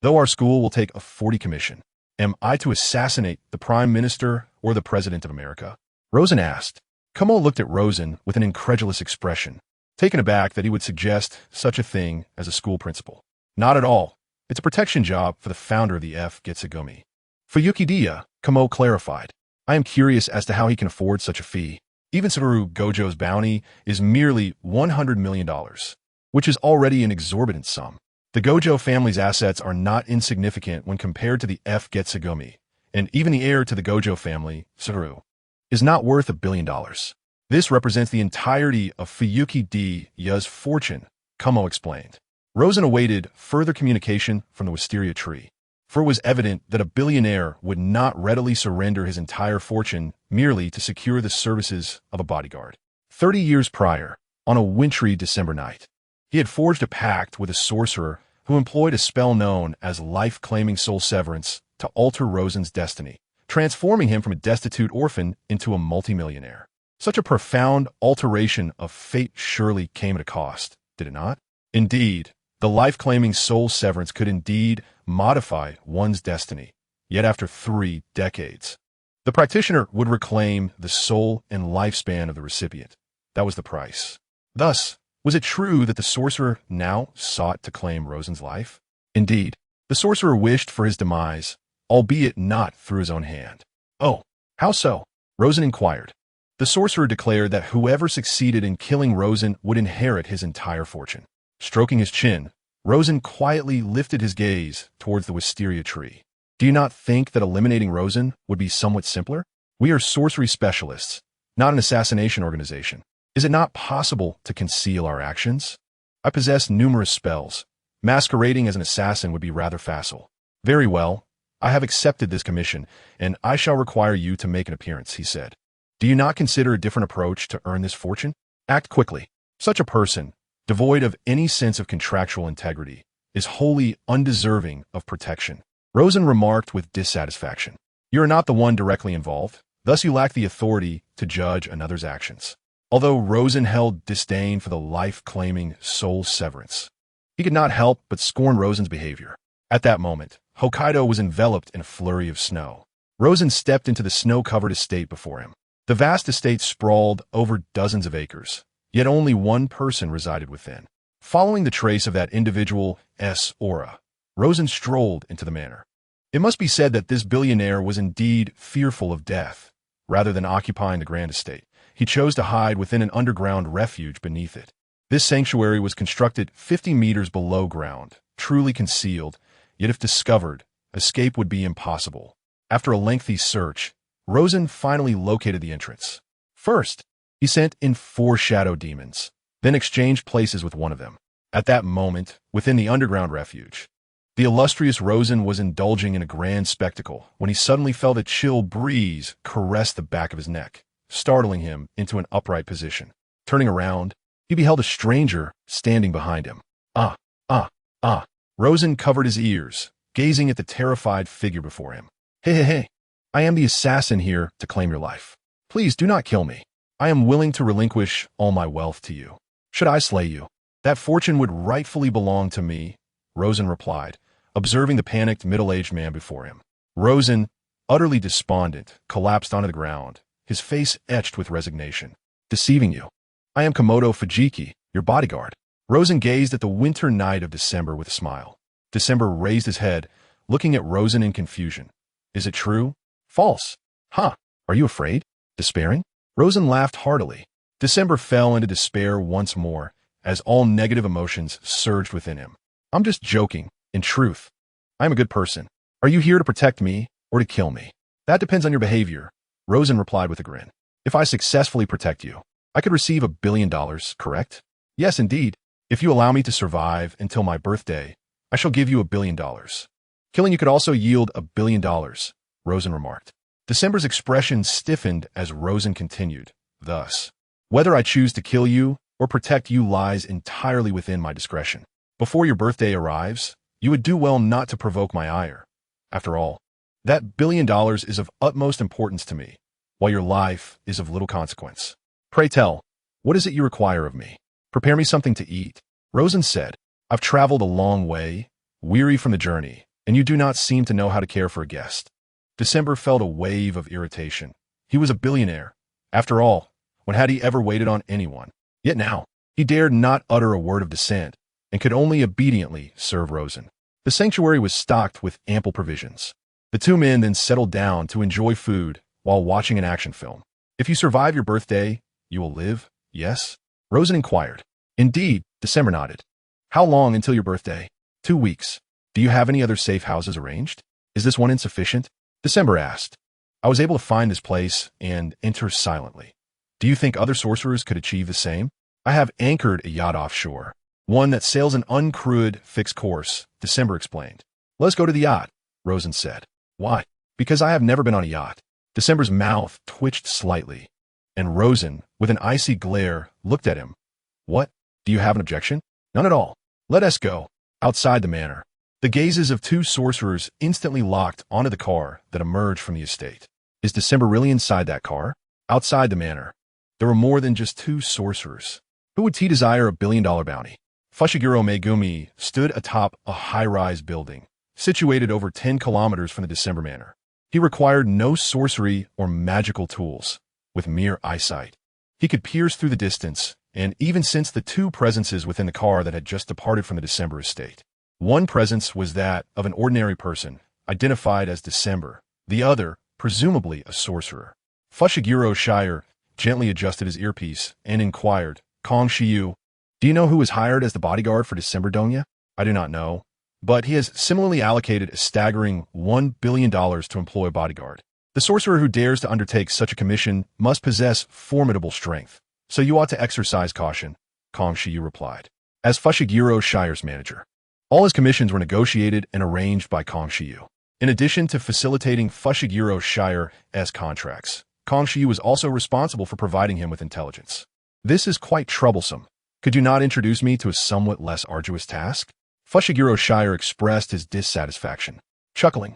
Though our school will take a 40 commission. Am I to assassinate the Prime Minister or the President of America? Rosen asked. Kumo looked at Rosen with an incredulous expression, taken aback that he would suggest such a thing as a school principal. Not at all. It's a protection job for the founder of the F. Getsugumi. For Yukidiya, Kumo clarified. I am curious as to how he can afford such a fee. Even Satoru Gojo's bounty is merely $100 million, which is already an exorbitant sum. The Gojo family's assets are not insignificant when compared to the F. Getsugumi, and even the heir to the Gojo family, Satoru, is not worth $1 billion. This represents the entirety of Fuyuki Diya's fortune, Kumo explained. Rosen awaited further communication from the wisteria tree, for it was evident that a billionaire would not readily surrender his entire fortune merely to secure the services of a bodyguard. 30 years prior, on a wintry December night, he had forged a pact with a sorcerer who employed a spell known as life-claiming soul severance to alter Rosen's destiny, transforming him from a destitute orphan into a multimillionaire. Such a profound alteration of fate surely came at a cost, did it not? Indeed, the life-claiming soul severance could indeed modify one's destiny, yet after 3 decades, the practitioner would reclaim the soul and lifespan of the recipient. That was the price. Thus, was it true that the sorcerer now sought to claim Rosen's life? Indeed, the sorcerer wished for his demise, albeit not through his own hand. Oh, how so? Rosen inquired. The sorcerer declared that whoever succeeded in killing Rosen would inherit his entire fortune. Stroking his chin, Rosen quietly lifted his gaze towards the wisteria tree. Do you not think that eliminating Rosen would be somewhat simpler? We are sorcery specialists, not an assassination organization. Is it not possible to conceal our actions? I possess numerous spells. Masquerading as an assassin would be rather facile. Very well. I have accepted this commission, and I shall require you to make an appearance, he said. Do you not consider a different approach to earn this fortune? Act quickly. Such a person, devoid of any sense of contractual integrity, is wholly undeserving of protection. Rosen remarked with dissatisfaction. You are not the one directly involved, thus you lack the authority to judge another's actions. Although Rosen held disdain for the life-claiming soul severance, he could not help but scorn Rosen's behavior. At that moment, Hokkaido was enveloped in a flurry of snow. Rosen stepped into the snow-covered estate before him. The vast estate sprawled over dozens of acres, yet only one person resided within. Following the trace of that individual's aura, Rosen strolled into the manor. It must be said that this billionaire was indeed fearful of death. Rather than occupying the grand estate, he chose to hide within an underground refuge beneath it. This sanctuary was constructed 50 meters below ground, truly concealed, yet if discovered, escape would be impossible. After a lengthy search, Rosen finally located the entrance. First, he sent in 4 shadow demons, then exchanged places with one of them. At that moment, within the underground refuge, the illustrious Rosen was indulging in a grand spectacle when he suddenly felt a chill breeze caress the back of his neck, startling him into an upright position. Turning around, he beheld a stranger standing behind him. Rosen covered his ears, gazing at the terrified figure before him. Hey. I am the assassin here to claim your life. Please do not kill me. I am willing to relinquish all my wealth to you. Should I slay you, that fortune would rightfully belong to me, Rosen replied, observing the panicked middle-aged man before him. Rosen, utterly despondent, collapsed onto the ground, his face etched with resignation. Deceiving you. I am Komodo Fujiki, your bodyguard. Rosen gazed at the winter night of December with a smile. December raised his head, looking at Rosen in confusion. Is it true? False. Huh. Are you afraid? Despairing? Rosen laughed heartily. December fell into despair once more, as all negative emotions surged within him. I'm just joking. In truth, I'm a good person. Are you here to protect me or to kill me? That depends on your behavior, Rosen replied with a grin. If I successfully protect you, I could receive $1 billion, correct? Yes, indeed. If you allow me to survive until my birthday, I shall give you $1 billion. Killing you could also yield $1 billion, Rosen remarked. December's expression stiffened as Rosen continued. Thus, whether I choose to kill you or protect you lies entirely within my discretion. Before your birthday arrives, you would do well not to provoke my ire. After all, that $1 billion is of utmost importance to me, while your life is of little consequence. Pray tell, what is it you require of me? Prepare me something to eat. Rosen said, I've traveled a long way, weary from the journey, and you do not seem to know how to care for a guest. December felt a wave of irritation. He was a billionaire. After all, When had he ever waited on anyone? Yet now, he dared not utter a word of dissent, and could only obediently serve Rosen. The sanctuary was stocked with ample provisions. The two men then settled down to enjoy food while watching an action film. If you survive your birthday, you will live, yes? Rosen inquired. Indeed, December nodded. How long until your birthday? 2 weeks. Do you have any other safe houses arranged? Is this one insufficient? December asked. I was able to find this place and enter silently. Do you think other sorcerers could achieve the same? I have anchored a yacht offshore. One that sails an uncrewed fixed course, December explained. Let's go to the yacht, Rosen said. Why? Because I have never been on a yacht. December's mouth twitched slightly, and Rosen, with an icy glare, looked at him. What? Do you have an objection? None at all. Let us go. Outside the manor. The gazes of two sorcerers instantly locked onto the car that emerged from the estate. Is December really inside that car? Outside the manor. There were more than just two sorcerers. Who would desire $1 billion bounty? Fushiguro Megumi stood atop a high-rise building, situated over 10 kilometers from the December manor. He required no sorcery or magical tools. With mere eyesight, he could pierce through the distance and even sense the two presences within the car that had just departed from the December estate. One presence was that of an ordinary person, identified as December. The other, presumably a sorcerer. Fushiguro Shire gently adjusted his earpiece and inquired, Kong Shiyu, do you know who was hired as the bodyguard for December Donya? I do not know, but he has similarly allocated a staggering $1 billion to employ a bodyguard. The sorcerer who dares to undertake such a commission must possess formidable strength, so you ought to exercise caution, Kong Shiyu replied. As Fushiguro Shire's manager, all his commissions were negotiated and arranged by Kong Shiyu. In addition to facilitating Fushiguro Shire's contracts, Kong Shiyu was also responsible for providing him with intelligence. This is quite troublesome. Could you not introduce me to a somewhat less arduous task? Fushiguro Shire expressed his dissatisfaction. Chuckling,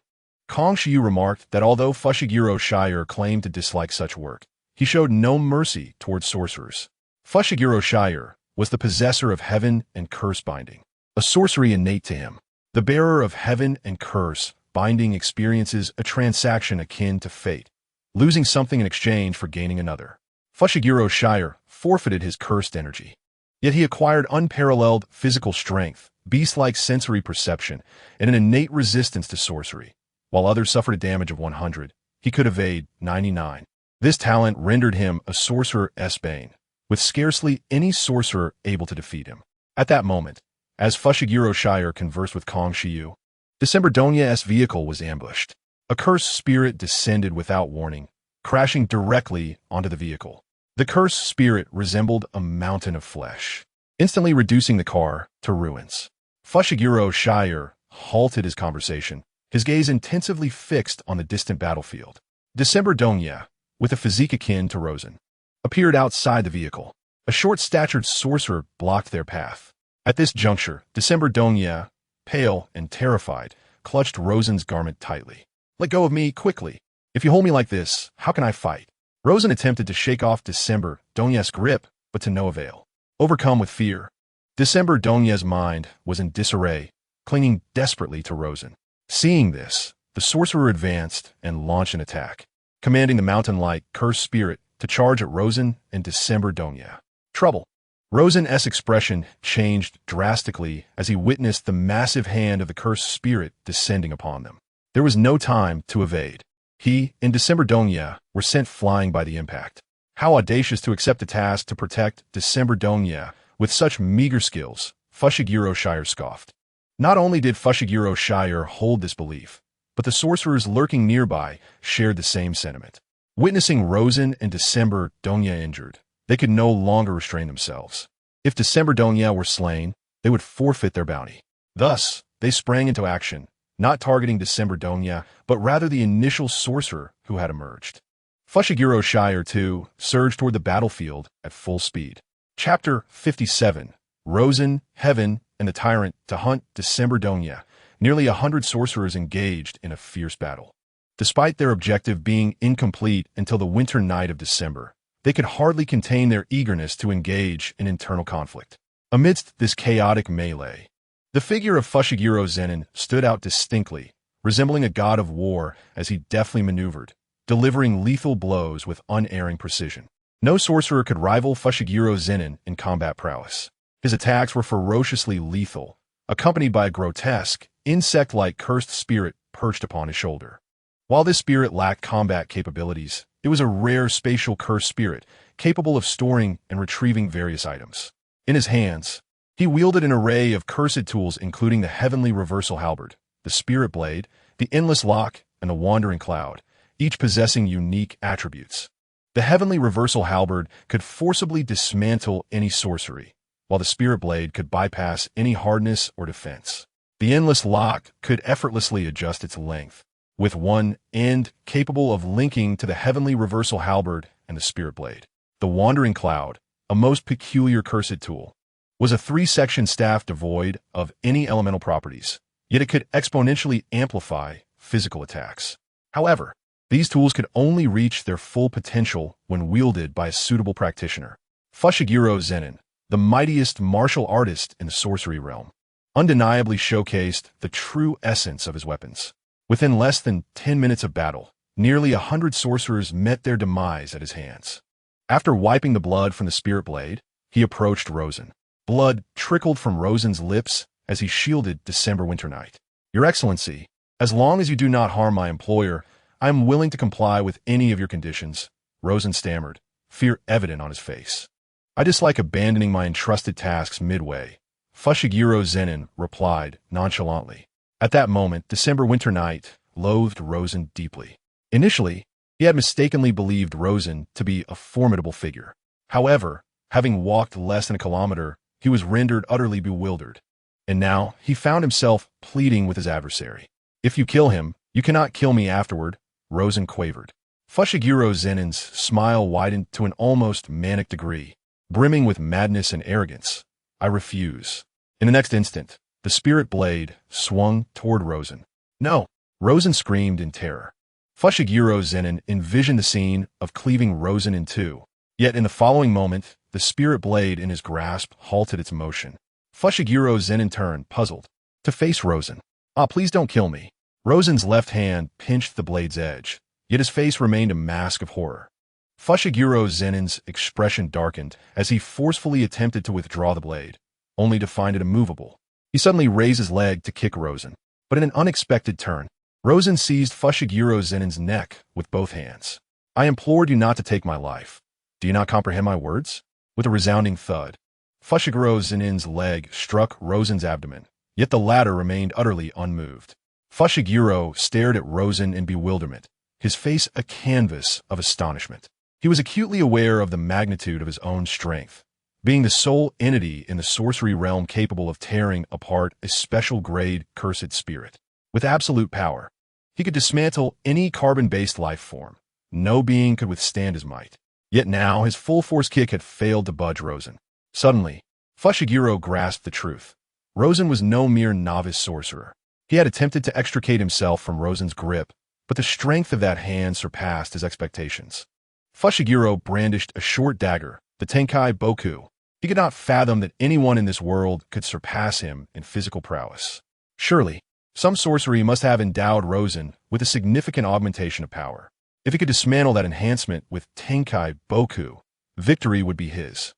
Kong Shiyu remarked that although Fushiguro Shire claimed to dislike such work, he showed no mercy towards sorcerers. Fushiguro Shire was the possessor of heaven and curse binding, a sorcery innate to him. The bearer of heaven and curse binding experiences a transaction akin to fate, losing something in exchange for gaining another. Fushiguro Shire forfeited his cursed energy. Yet he acquired unparalleled physical strength, beast-like sensory perception, and an innate resistance to sorcery. While others suffered a damage of 100, he could evade 99. This talent rendered him a sorcerer's bane, with scarcely any sorcerer able to defeat him. At that moment, as Fushiguro Shire conversed with Kong Shiyu, December Donya's vehicle was ambushed. A cursed spirit descended without warning, crashing directly onto the vehicle. The cursed spirit resembled a mountain of flesh, instantly reducing the car to ruins. Fushiguro Shire halted his conversation, his gaze intensively fixed on the distant battlefield. December Donya, with a physique akin to Rosen, appeared outside the vehicle. A short-statured sorcerer blocked their path. At this juncture, December Donya, pale and terrified, clutched Rosen's garment tightly. Let go of me, quickly. If you hold me like this, how can I fight? Rosen attempted to shake off December Donya's grip, but to no avail. Overcome with fear, December Donya's mind was in disarray, clinging desperately to Rosen. Seeing this, the sorcerer advanced and launched an attack, commanding the mountain-like cursed spirit to charge at Rosen and December Donya. Trouble. Rosen's expression changed drastically as he witnessed the massive hand of the cursed spirit descending upon them. There was no time to evade. He and December Donya were sent flying by the impact. How audacious to accept a task to protect December Donya with such meager skills, Fushiguro Shire scoffed. Not only did Fushiguro Shire hold this belief, but the sorcerers lurking nearby shared the same sentiment. Witnessing Rosen and December Donya injured, they could no longer restrain themselves. If December Donya were slain, they would forfeit their bounty. Thus, they sprang into action, not targeting December Donya, but rather the initial sorcerer who had emerged. Fushiguro Shire, too, surged toward the battlefield at full speed. Chapter 57. Rosen, Heaven, and the Tyrant to hunt December Donya. Nearly 100 sorcerers engaged in a fierce battle. Despite their objective being incomplete until the winter night of December, they could hardly contain their eagerness to engage in internal conflict. Amidst this chaotic melee, the figure of Fushiguro Zenin stood out distinctly, resembling a god of war as he deftly maneuvered, delivering lethal blows with unerring precision. No sorcerer could rival Fushiguro Zenin in combat prowess. His attacks were ferociously lethal, accompanied by a grotesque, insect-like cursed spirit perched upon his shoulder. While this spirit lacked combat capabilities, it was a rare spatial cursed spirit, capable of storing and retrieving various items. In his hands, he wielded an array of cursed tools including the heavenly reversal halberd, the spirit blade, the endless lock, and the wandering cloud, each possessing unique attributes. The heavenly reversal halberd could forcibly dismantle any sorcery, while the spirit blade could bypass any hardness or defense. The endless lock could effortlessly adjust its length, with one end capable of linking to the heavenly reversal halberd and the spirit blade. The wandering cloud, a most peculiar cursed tool, was a 3-section staff devoid of any elemental properties, yet it could exponentially amplify physical attacks. However, these tools could only reach their full potential when wielded by a suitable practitioner. Fushiguro Zenin, the mightiest martial artist in the sorcery realm, undeniably showcased the true essence of his weapons. Within less than 10 minutes of battle, nearly 100 sorcerers met their demise at his hands. After wiping the blood from the spirit blade, he approached Rosen. Blood trickled from Rosen's lips as he shielded December Winternight. "Your Excellency, as long as you do not harm my employer, I am willing to comply with any of your conditions," Rosen stammered, fear evident on his face. "I dislike abandoning my entrusted tasks midway," Fushiguro Zenin replied nonchalantly. At that moment, December Winternight loathed Rosen deeply. Initially, he had mistakenly believed Rosen to be a formidable figure. However, having walked less than a kilometer, he was rendered utterly bewildered. And now, he found himself pleading with his adversary. "If you kill him, you cannot kill me afterward," Rosen quavered. Fushiguro Zenin's smile widened to an almost manic degree, brimming with madness and arrogance. "I refuse." In the next instant, the spirit blade swung toward Rosen. "No!" Rosen screamed in terror. Fushiguro Zenin envisioned the scene of cleaving Rosen in two. Yet in the following moment, the spirit blade in his grasp halted its motion. Fushiguro Zenin turned, puzzled, to face Rosen. "Ah, please don't kill me." Rosen's left hand pinched the blade's edge, yet his face remained a mask of horror. Fushiguro Zenin's expression darkened as he forcefully attempted to withdraw the blade, only to find it immovable. He suddenly raised his leg to kick Rosen, but in an unexpected turn, Rosen seized Fushiguro Zenin's neck with both hands. "I implored you not to take my life. Do you not comprehend my words?" With a resounding thud, Fushiguro Zenin's leg struck Rosen's abdomen, yet the latter remained utterly unmoved. Fushiguro stared at Rosen in bewilderment, his face a canvas of astonishment. He was acutely aware of the magnitude of his own strength, being the sole entity in the sorcery realm capable of tearing apart a special-grade cursed spirit. With absolute power, he could dismantle any carbon-based life form. No being could withstand his might. Yet now his full-force kick had failed to budge Rosen. Suddenly, Fushiguro grasped the truth. Rosen was no mere novice sorcerer. He had attempted to extricate himself from Rosen's grip, but the strength of that hand surpassed his expectations. Fushiguro brandished a short dagger, the Tenkai Boku. He could not fathom that anyone in this world could surpass him in physical prowess. Surely, some sorcery must have endowed Rosen with a significant augmentation of power. If he could dismantle that enhancement with Tenkai Boku, victory would be his.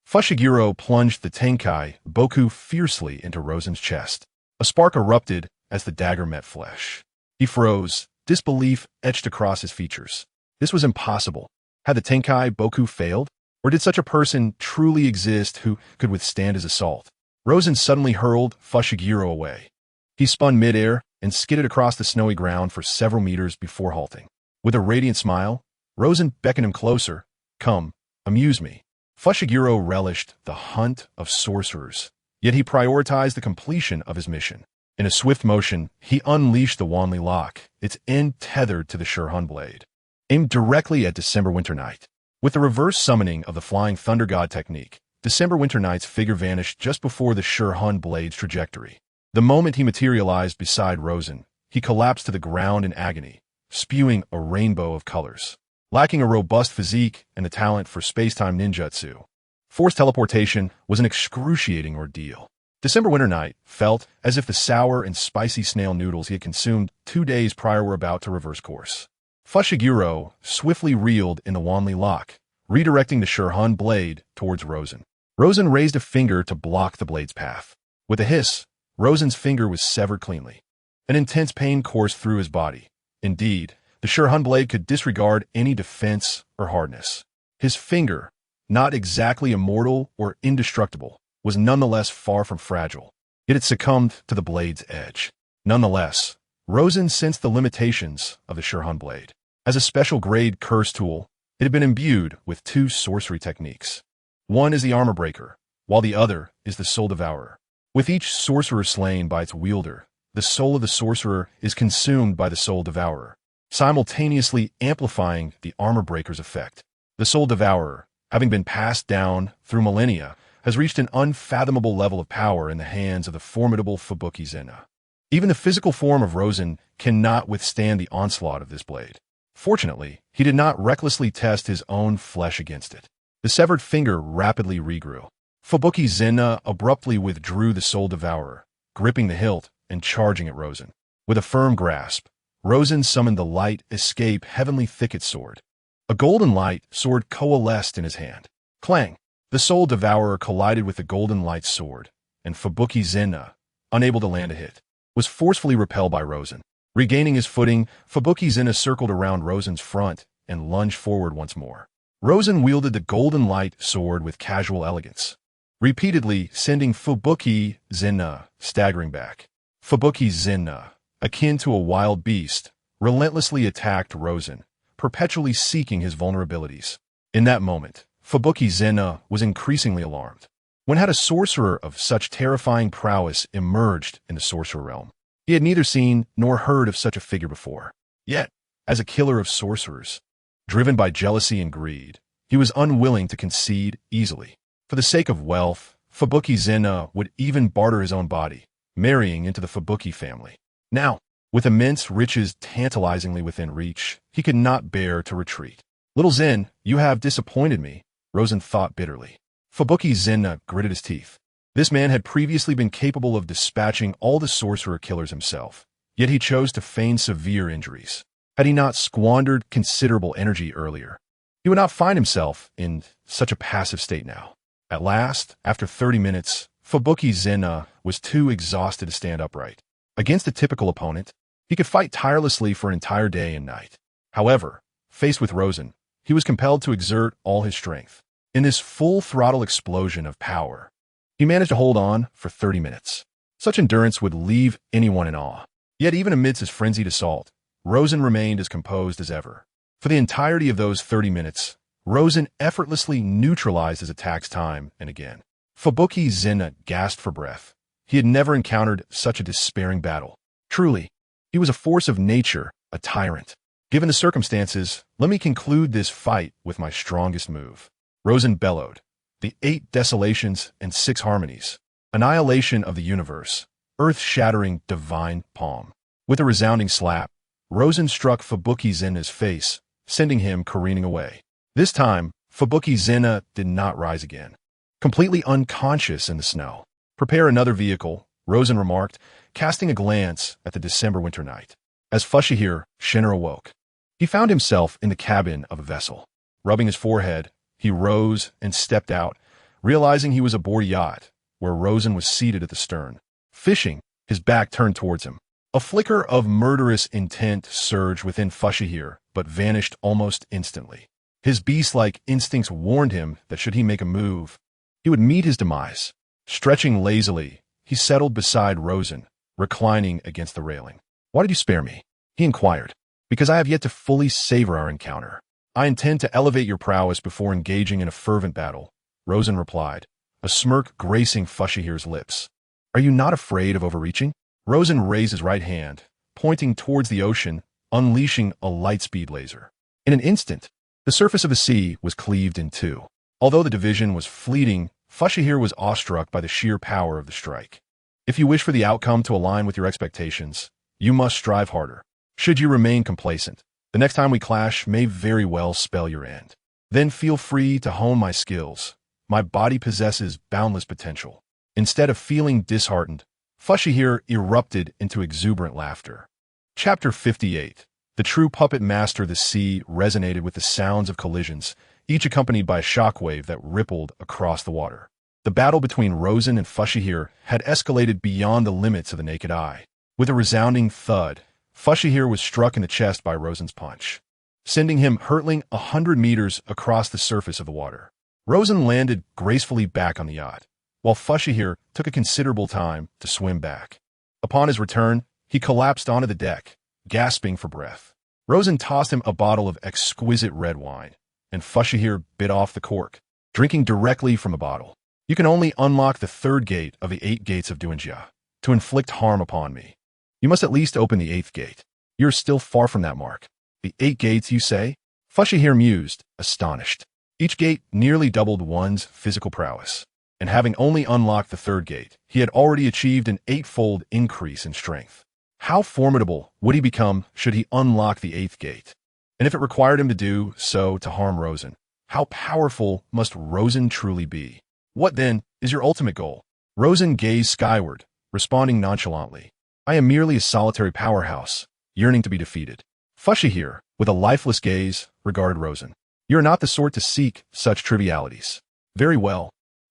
Fushiguro plunged the Tenkai Boku fiercely into Rosen's chest. A spark erupted as the dagger met flesh. He froze, disbelief etched across his features. This was impossible. Had the Tenkai Boku failed? Or did such a person truly exist who could withstand his assault? Rosen suddenly hurled Fushiguro away. He spun midair and skidded across the snowy ground for several meters before halting. With a radiant smile, Rosen beckoned him closer. "Come, amuse me." Fushiguro relished the hunt of sorcerers, yet he prioritized the completion of his mission. In a swift motion, he unleashed the Wanli lock, its end tethered to the Shurhun blade, aimed directly at December Winternight. With the reverse summoning of the Flying Thunder God technique, December Winternight's figure vanished just before the Shurhun blade's trajectory. The moment he materialized beside Rosen, he collapsed to the ground in agony, spewing a rainbow of colors. Lacking a robust physique and the talent for space-time ninjutsu, forced teleportation was an excruciating ordeal. December Winternight felt as if the sour and spicy snail noodles he had consumed 2 days prior were about to reverse course. Fushiguro swiftly reeled in the Wanli lock, redirecting the Shurhan blade towards Rosen. Rosen raised a finger to block the blade's path. With a hiss, Rosen's finger was severed cleanly. An intense pain coursed through his body. Indeed, the Shurhan blade could disregard any defense or hardness. His finger, not exactly immortal or indestructible, was nonetheless far from fragile, yet it succumbed to the blade's edge. Nonetheless, Rosen sensed the limitations of the Shurhan blade. As a special grade curse tool, it had been imbued with two sorcery techniques. One is the armor breaker, while the other is the soul devourer. With each sorcerer slain by its wielder, the soul of the sorcerer is consumed by the soul devourer, simultaneously amplifying the armor breaker's effect. The soul devourer, having been passed down through millennia, has reached an unfathomable level of power in the hands of the formidable Fubuki Zenna. Even the physical form of Rosen cannot withstand the onslaught of this blade. Fortunately, he did not recklessly test his own flesh against it. The severed finger rapidly regrew. Fubuki Zenna abruptly withdrew the soul devourer, gripping the hilt and charging at Rosen. With a firm grasp, Rosen summoned the light escape heavenly thicket sword. A golden light sword coalesced in his hand. Clang! The soul devourer collided with the golden light sword, and Fubuki Zenna, unable to land a hit, was forcefully repelled by Rosen. Regaining his footing, Fubuki Zenna circled around Rosen's front and lunged forward once more. Rosen wielded the golden light sword with casual elegance, repeatedly sending Fubuki Zenna staggering back. Fubuki Zenna, akin to a wild beast, relentlessly attacked Rosen, perpetually seeking his vulnerabilities. In that moment, Fubuki Zenna was increasingly alarmed. When had a sorcerer of such terrifying prowess emerged in the sorcerer realm? He had neither seen nor heard of such a figure before. Yet, as a killer of sorcerers, driven by jealousy and greed, he was unwilling to concede easily. For the sake of wealth, Fubuki Zenna would even barter his own body, marrying into the Fubuki family. Now, with immense riches tantalizingly within reach, he could not bear to retreat. Little Zen, you have disappointed me, Rosen thought bitterly. Fubuki Zenna gritted his teeth. This man had previously been capable of dispatching all the sorcerer killers himself, yet he chose to feign severe injuries. Had he not squandered considerable energy earlier, he would not find himself in such a passive state now. At last, after 30 minutes, Fubuki Zenna was too exhausted to stand upright. Against a typical opponent, he could fight tirelessly for an entire day and night. However, faced with Rosen, he was compelled to exert all his strength. In this full-throttle explosion of power, he managed to hold on for 30 minutes. Such endurance would leave anyone in awe. Yet even amidst his frenzied assault, Rosen remained as composed as ever. For the entirety of those 30 minutes, Rosen effortlessly neutralized his attacks time and again. Fubuki Zenna gasped for breath. He had never encountered such a despairing battle. Truly, he was a force of nature, a tyrant. Given the circumstances, let me conclude this fight with my strongest move. Rosen bellowed. The 8 desolations and 6 harmonies. Annihilation of the universe. Earth-shattering divine palm. With a resounding slap, Rosen struck Fubuki Zenna's face, sending him careening away. This time, Fubuki Zenna did not rise again. Completely unconscious in the snow. Prepare another vehicle, Rosen remarked, casting a glance at the December winter night. As Fushihir, Shinra awoke. He found himself in the cabin of a vessel. Rubbing his forehead, he rose and stepped out, realizing he was aboard a yacht, where Rosen was seated at the stern, fishing, his back turned towards him. A flicker of murderous intent surged within Fushihir, but vanished almost instantly. His beast-like instincts warned him that should he make a move, he would meet his demise. Stretching lazily, he settled beside Rosen, reclining against the railing. "Why did you spare me?" he inquired. "Because I have yet to fully savor our encounter. I intend to elevate your prowess before engaging in a fervent battle," Rosen replied, a smirk gracing Fushihir's lips. "Are you not afraid of overreaching?" Rosen raised his right hand, pointing towards the ocean, unleashing a light-speed laser. In an instant, the surface of the sea was cleaved in two. Although the division was fleeting, Fushihir was awestruck by the sheer power of the strike. "If you wish for the outcome to align with your expectations, you must strive harder. Should you remain complacent, the next time we clash may very well spell your end. Then feel free to hone my skills. My body possesses boundless potential." Instead of feeling disheartened, Fushihir erupted into exuberant laughter. Chapter 58. The true puppet master of the sea resonated with the sounds of collisions, each accompanied by a shockwave that rippled across the water. The battle between Rosen and Fushihir had escalated beyond the limits of the naked eye. With a resounding thud, Fushihir was struck in the chest by Rosen's punch, sending him hurtling 100 meters across the surface of the water. Rosen landed gracefully back on the yacht, while Fushihir took a considerable time to swim back. Upon his return, he collapsed onto the deck, gasping for breath. Rosen tossed him a bottle of exquisite red wine, and Fushihir bit off the cork, drinking directly from the bottle. You can only unlock the third gate of the 8 gates of Duanjia to inflict harm upon me. You must at least open the 8th gate. You're still far from that mark. The 8 gates, you say? Fushihir mused, astonished. Each gate nearly doubled one's physical prowess, and having only unlocked the 3rd gate, he had already achieved an 8-fold increase in strength. How formidable would he become should he unlock the 8th gate? And if it required him to do so to harm Rosen, how powerful must Rosen truly be? What, then, is your ultimate goal? Rosen gazed skyward, responding nonchalantly. I am merely a solitary powerhouse, yearning to be defeated. Fushihir, with a lifeless gaze, regarded Rosen. You are not the sort to seek such trivialities. Very well.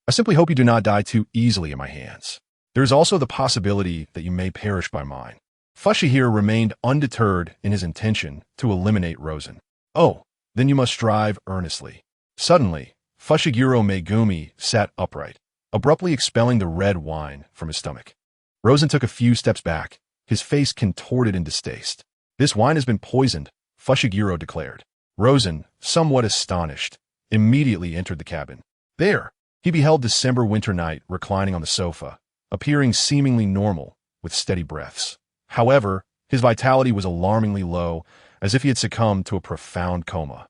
I simply hope you do not die too easily in my hands. There is also the possibility that you may perish by mine. Fushihir remained undeterred in his intention to eliminate Rosen. Oh, then you must strive earnestly. Suddenly, Fushiguro Megumi sat upright, abruptly expelling the red wine from his stomach. Rosen took a few steps back, his face contorted in distaste. This wine has been poisoned, Fushiguro declared. Rosen, somewhat astonished, immediately entered the cabin. There, he beheld December winter night reclining on the sofa, appearing seemingly normal, with steady breaths. However, his vitality was alarmingly low, as if he had succumbed to a profound coma.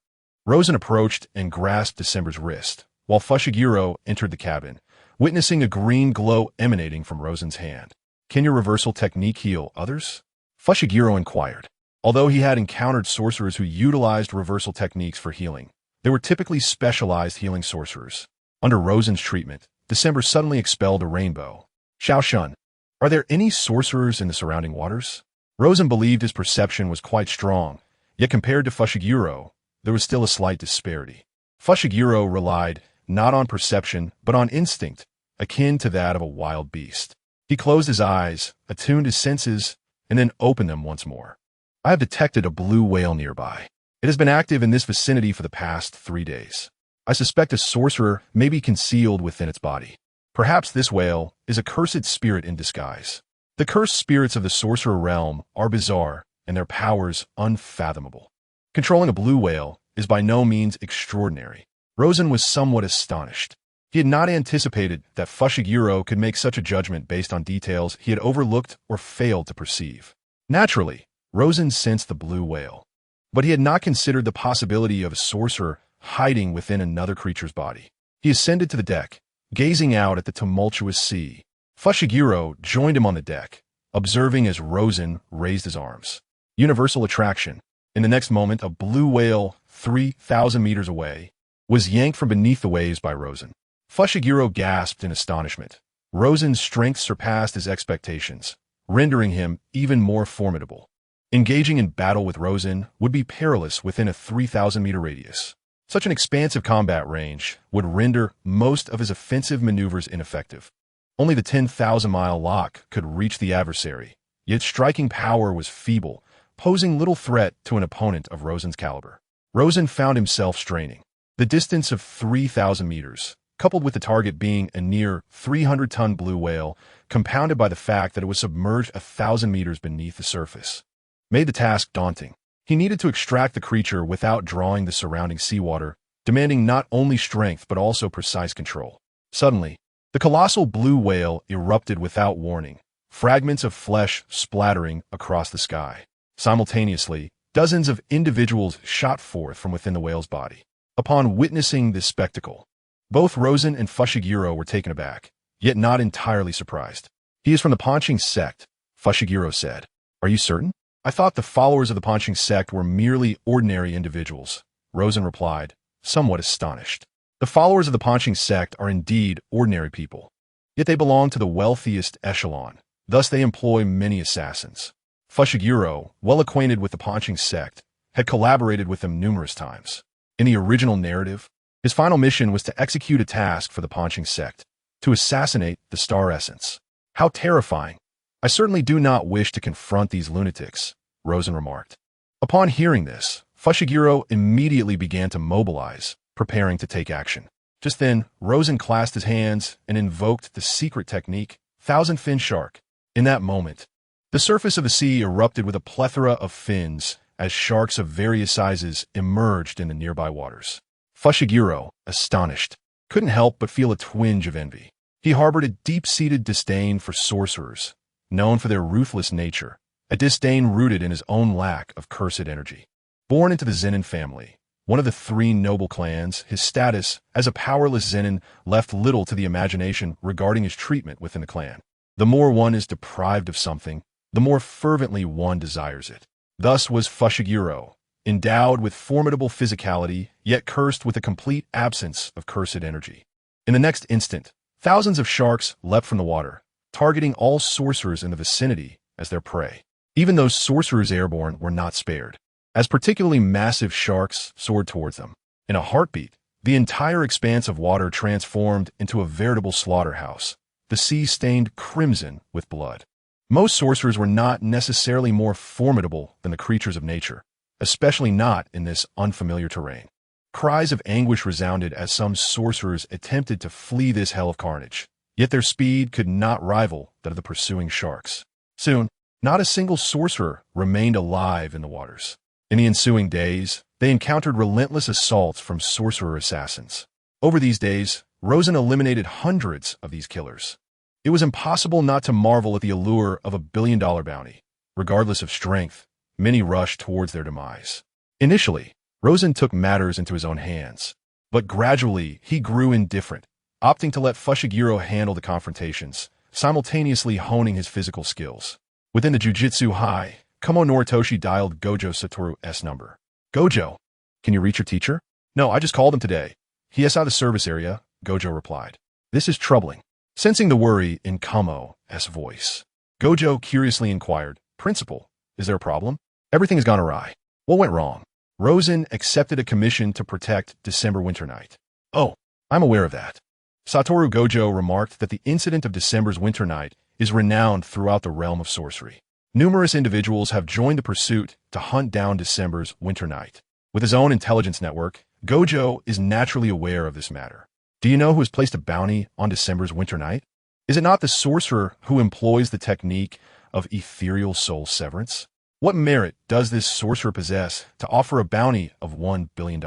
Rosen approached and grasped December's wrist, while Fushiguro entered the cabin, witnessing a green glow emanating from Rosen's hand. Can your reversal technique heal others? Fushiguro inquired. Although he had encountered sorcerers who utilized reversal techniques for healing, they were typically specialized healing sorcerers. Under Rosen's treatment, December suddenly expelled a rainbow. Xiaoshun, are there any sorcerers in the surrounding waters? Rosen believed his perception was quite strong, yet compared to Fushiguro, there was still a slight disparity. Fushiguro relied not on perception, but on instinct, akin to that of a wild beast. He closed his eyes, attuned his senses, and then opened them once more. I have detected a blue whale nearby. It has been active in this vicinity for the past 3 days. I suspect a sorcerer may be concealed within its body. Perhaps this whale is a cursed spirit in disguise. The cursed spirits of the sorcerer realm are bizarre, and their powers unfathomable. Controlling a blue whale is by no means extraordinary. Rosen was somewhat astonished. He had not anticipated that Fushiguro could make such a judgment based on details he had overlooked or failed to perceive. Naturally, Rosen sensed the blue whale, but he had not considered the possibility of a sorcerer hiding within another creature's body. He ascended to the deck, gazing out at the tumultuous sea. Fushiguro joined him on the deck, observing as Rosen raised his arms. Universal attraction. In the next moment, a blue whale, 3,000 meters away, was yanked from beneath the waves by Rosen. Fushiguro gasped in astonishment. Rosen's strength surpassed his expectations, rendering him even more formidable. Engaging in battle with Rosen would be perilous within a 3,000-meter radius. Such an expansive combat range would render most of his offensive maneuvers ineffective. Only the 10,000-mile lock could reach the adversary, yet striking power was feeble, posing little threat to an opponent of Rosen's caliber. Rosen found himself straining. The distance of 3,000 meters, coupled with the target being a near 300-ton blue whale, compounded by the fact that it was submerged 1,000 meters beneath the surface, made the task daunting. He needed to extract the creature without drawing the surrounding seawater, demanding not only strength but also precise control. Suddenly, the colossal blue whale erupted without warning, fragments of flesh splattering across the sky. Simultaneously, dozens of individuals shot forth from within the whale's body. Upon witnessing this spectacle, both Rosen and Fushiguro were taken aback, yet not entirely surprised. He is from the Panqing sect, Fushiguro said. Are you certain? I thought the followers of the Panqing sect were merely ordinary individuals, Rosen replied, somewhat astonished. The followers of the Panqing sect are indeed ordinary people, yet they belong to the wealthiest echelon, thus they employ many assassins. Fushiguro, well acquainted with the Panqing sect, had collaborated with them numerous times. In the original narrative, His final mission was to execute a task for the Ponching sect, to assassinate the Star Essence. How terrifying. I certainly do not wish to confront these lunatics, Rosen remarked. Upon hearing this, Fushiguro immediately began to mobilize, preparing to take action. Just then, Rosen clasped his hands and invoked the secret technique, Thousand Fin Shark. In that moment, the surface of the sea erupted with a plethora of fins as sharks of various sizes emerged in the nearby waters. Fushiguro, astonished, couldn't help but feel a twinge of envy. He harbored a deep-seated disdain for sorcerers, known for their ruthless nature, a disdain rooted in his own lack of cursed energy. Born into the Zenin family, one of the three noble clans, his status as a powerless Zenin left little to the imagination regarding his treatment within the clan. The more one is deprived of something, the more fervently one desires it. Thus was Fushiguro, endowed with formidable physicality, yet cursed with a complete absence of cursed energy. In the next instant, thousands of sharks leapt from the water, targeting all sorcerers in the vicinity as their prey. Even those sorcerers airborne were not spared, as particularly massive sharks soared towards them. In a heartbeat, the entire expanse of water transformed into a veritable slaughterhouse, the sea stained crimson with blood. Most sorcerers were not necessarily more formidable than the creatures of nature, especially not in this unfamiliar terrain. Cries of anguish resounded as some sorcerers attempted to flee this hell of carnage, yet their speed could not rival that of the pursuing sharks. Soon, not a single sorcerer remained alive in the waters. In the ensuing days, they encountered relentless assaults from sorcerer assassins. Over these days, Rosen eliminated hundreds of these killers. It was impossible not to marvel at the allure of $1 billion bounty. Regardless of strength, many rushed towards their demise. Initially, Rosen took matters into his own hands, but gradually he grew indifferent, opting to let Fushiguro handle the confrontations, simultaneously honing his physical skills. Within the Jujutsu High, Kumo Noritoshi dialed Gojo Satoru's number. Gojo, can you reach your teacher? No, I just called him today. He is out of the service area, Gojo replied. This is troubling. Sensing the worry in Kumo's voice, Gojo curiously inquired, Principal, is there a problem? Everything has gone awry. What went wrong? Rosen accepted a commission to protect December Winter Night. Oh, I'm aware of that. Satoru Gojo remarked that the incident of December's Winter Night is renowned throughout the realm of sorcery. Numerous individuals have joined the pursuit to hunt down December's Winter Night. With his own intelligence network, Gojo is naturally aware of this matter. Do you know who has placed a bounty on December's Winter Night? Is it not the sorcerer who employs the technique of ethereal soul severance? What merit does this sorcerer possess to offer a bounty of $1 billion?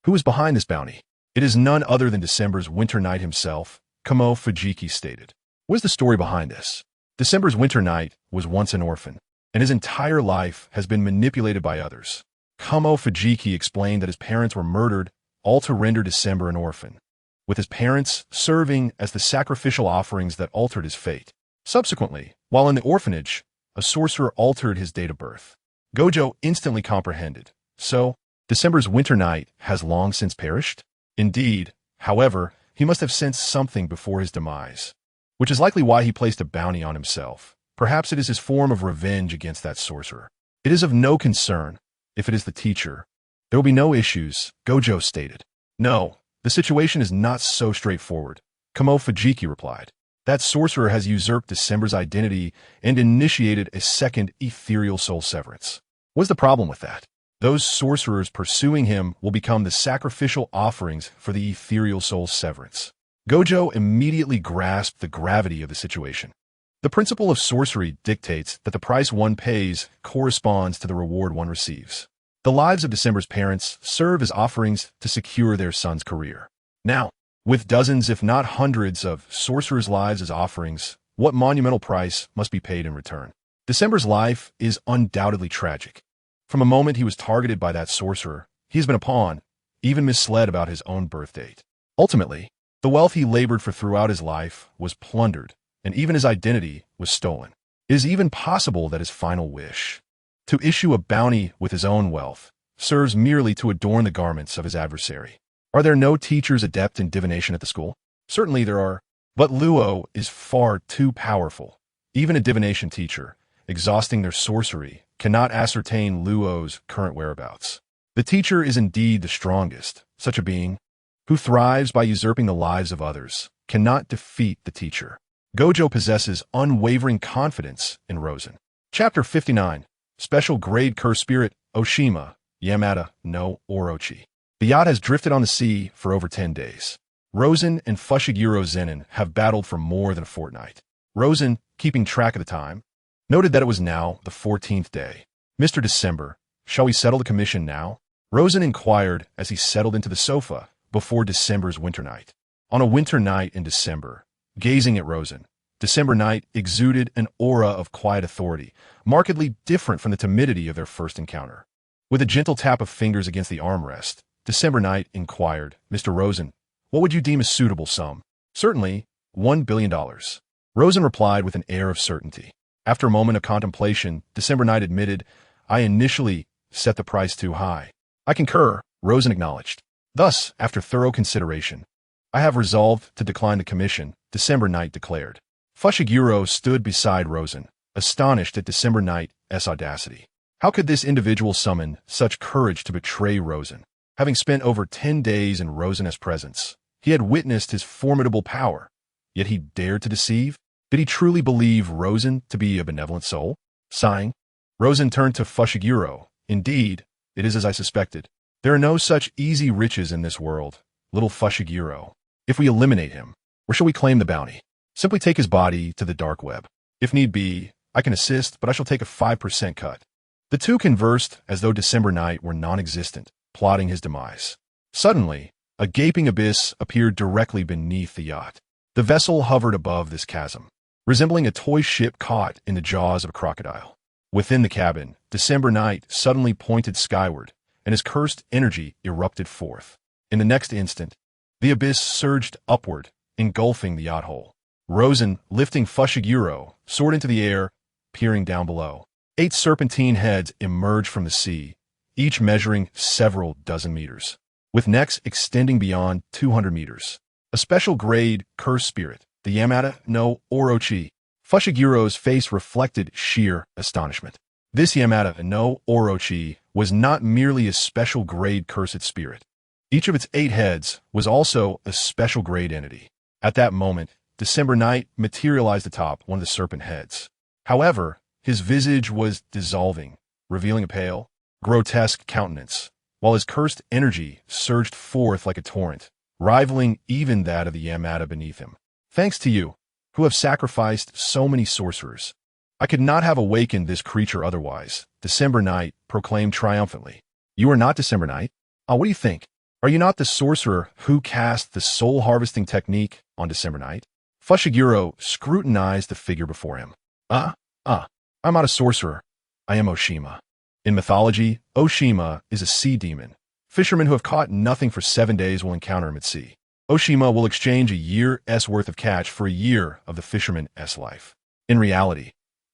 Who is behind this bounty? It is none other than December's Winter Night himself, Kumo Fujiki stated. What is the story behind this? December's Winter Night was once an orphan, and his entire life has been manipulated by others. Kumo Fujiki explained that his parents were murdered, all to render December an orphan, with his parents serving as the sacrificial offerings that altered his fate. Subsequently, while in the orphanage, a sorcerer altered his date of birth. Gojo instantly comprehended. So, December's Winter Night has long since perished? Indeed, however, he must have sensed something before his demise, which is likely why he placed a bounty on himself. Perhaps it is his form of revenge against that sorcerer. It is of no concern if it is the teacher. There will be no issues, Gojo stated. No, the situation is not so straightforward, Kumo Fujiki replied. That sorcerer has usurped December's identity and initiated a second ethereal soul severance. What's the problem with that? Those sorcerers pursuing him will become the sacrificial offerings for the ethereal soul severance. Gojo immediately grasped the gravity of the situation. The principle of sorcery dictates that the price one pays corresponds to the reward one receives. The lives of December's parents serve as offerings to secure their son's career. Now, with dozens if not hundreds of sorcerers' lives as offerings, what monumental price must be paid in return? December's life is undoubtedly tragic. From the moment he was targeted by that sorcerer, he has been a pawn, even misled about his own birth date. Ultimately, the wealth he labored for throughout his life was plundered, and even his identity was stolen. It is even possible that his final wish, to issue a bounty with his own wealth, serves merely to adorn the garments of his adversary. Are there no teachers adept in divination at the school? Certainly there are, but Luo is far too powerful. Even a divination teacher, exhausting their sorcery, cannot ascertain Luo's current whereabouts. The teacher is indeed the strongest. Such a being, who thrives by usurping the lives of others, cannot defeat the teacher. Gojo possesses unwavering confidence in Rosen. Chapter 59. Special Grade Curse Spirit, Oshima, Yamada no Orochi. The yacht has drifted on the sea for over 10 days. Rosen and Fushiguro Zenin have battled for more than a fortnight. Rosen, keeping track of the time, noted that it was now the 14th day. Mr. December, shall we settle the commission now? Rosen inquired as he settled into the sofa before December's winter night. On a winter night in December, gazing at Rosen, December night exuded an aura of quiet authority, markedly different from the timidity of their first encounter. With a gentle tap of fingers against the armrest, December night inquired, Mr. Rosen, what would you deem a suitable sum? Certainly, $1 billion. Rosen replied with an air of certainty. After a moment of contemplation, December night admitted, I initially set the price too high. I concur, Rosen acknowledged. Thus, after thorough consideration, I have resolved to decline the commission, December night declared. Fushiguro stood beside Rosen, astonished at December night's audacity. How could this individual summon such courage to betray Rosen? Having spent over 10 days in Rosen's presence, he had witnessed his formidable power, yet he dared to deceive? Did he truly believe Rosen to be a benevolent soul? Sighing, Rosen turned to Fushiguro. Indeed, it is as I suspected. There are no such easy riches in this world, little Fushiguro. If we eliminate him, or shall we claim the bounty? Simply take his body to the dark web. If need be, I can assist, but I shall take a 5% cut. The two conversed as though December night were non-existent, plotting his demise. Suddenly, a gaping abyss appeared directly beneath the yacht. The vessel hovered above this chasm, resembling a toy ship caught in the jaws of a crocodile. Within the cabin, December night suddenly pointed skyward, and his cursed energy erupted forth. In the next instant, the abyss surged upward, engulfing the yacht hull. Rosen, lifting Fushiguro, soared into the air, peering down below. 8 serpentine heads emerged from the sea, each measuring several dozen meters, with necks extending beyond 200 meters. A special grade curse spirit, the Yamada no Orochi. Fushiguro's face reflected sheer astonishment. This Yamada no Orochi was not merely a special grade cursed spirit. Each of its 8 heads was also a special grade entity. At that moment, December night materialized atop one of the serpent heads. However, his visage was dissolving, revealing a pale, grotesque countenance, while his cursed energy surged forth like a torrent, rivaling even that of the Yamada beneath him. Thanks to you, who have sacrificed so many sorcerers. I could not have awakened this creature otherwise, December night proclaimed triumphantly. You are not December night? What do you think? Are you not the sorcerer who cast the soul-harvesting technique on December night? Fushiguro scrutinized the figure before him. I'm not a sorcerer. I am Oshima. In mythology, Oshima is a sea demon. Fishermen who have caught nothing for 7 days will encounter him at sea. Oshima will exchange a year's worth of catch for a year of the fisherman's life. In reality,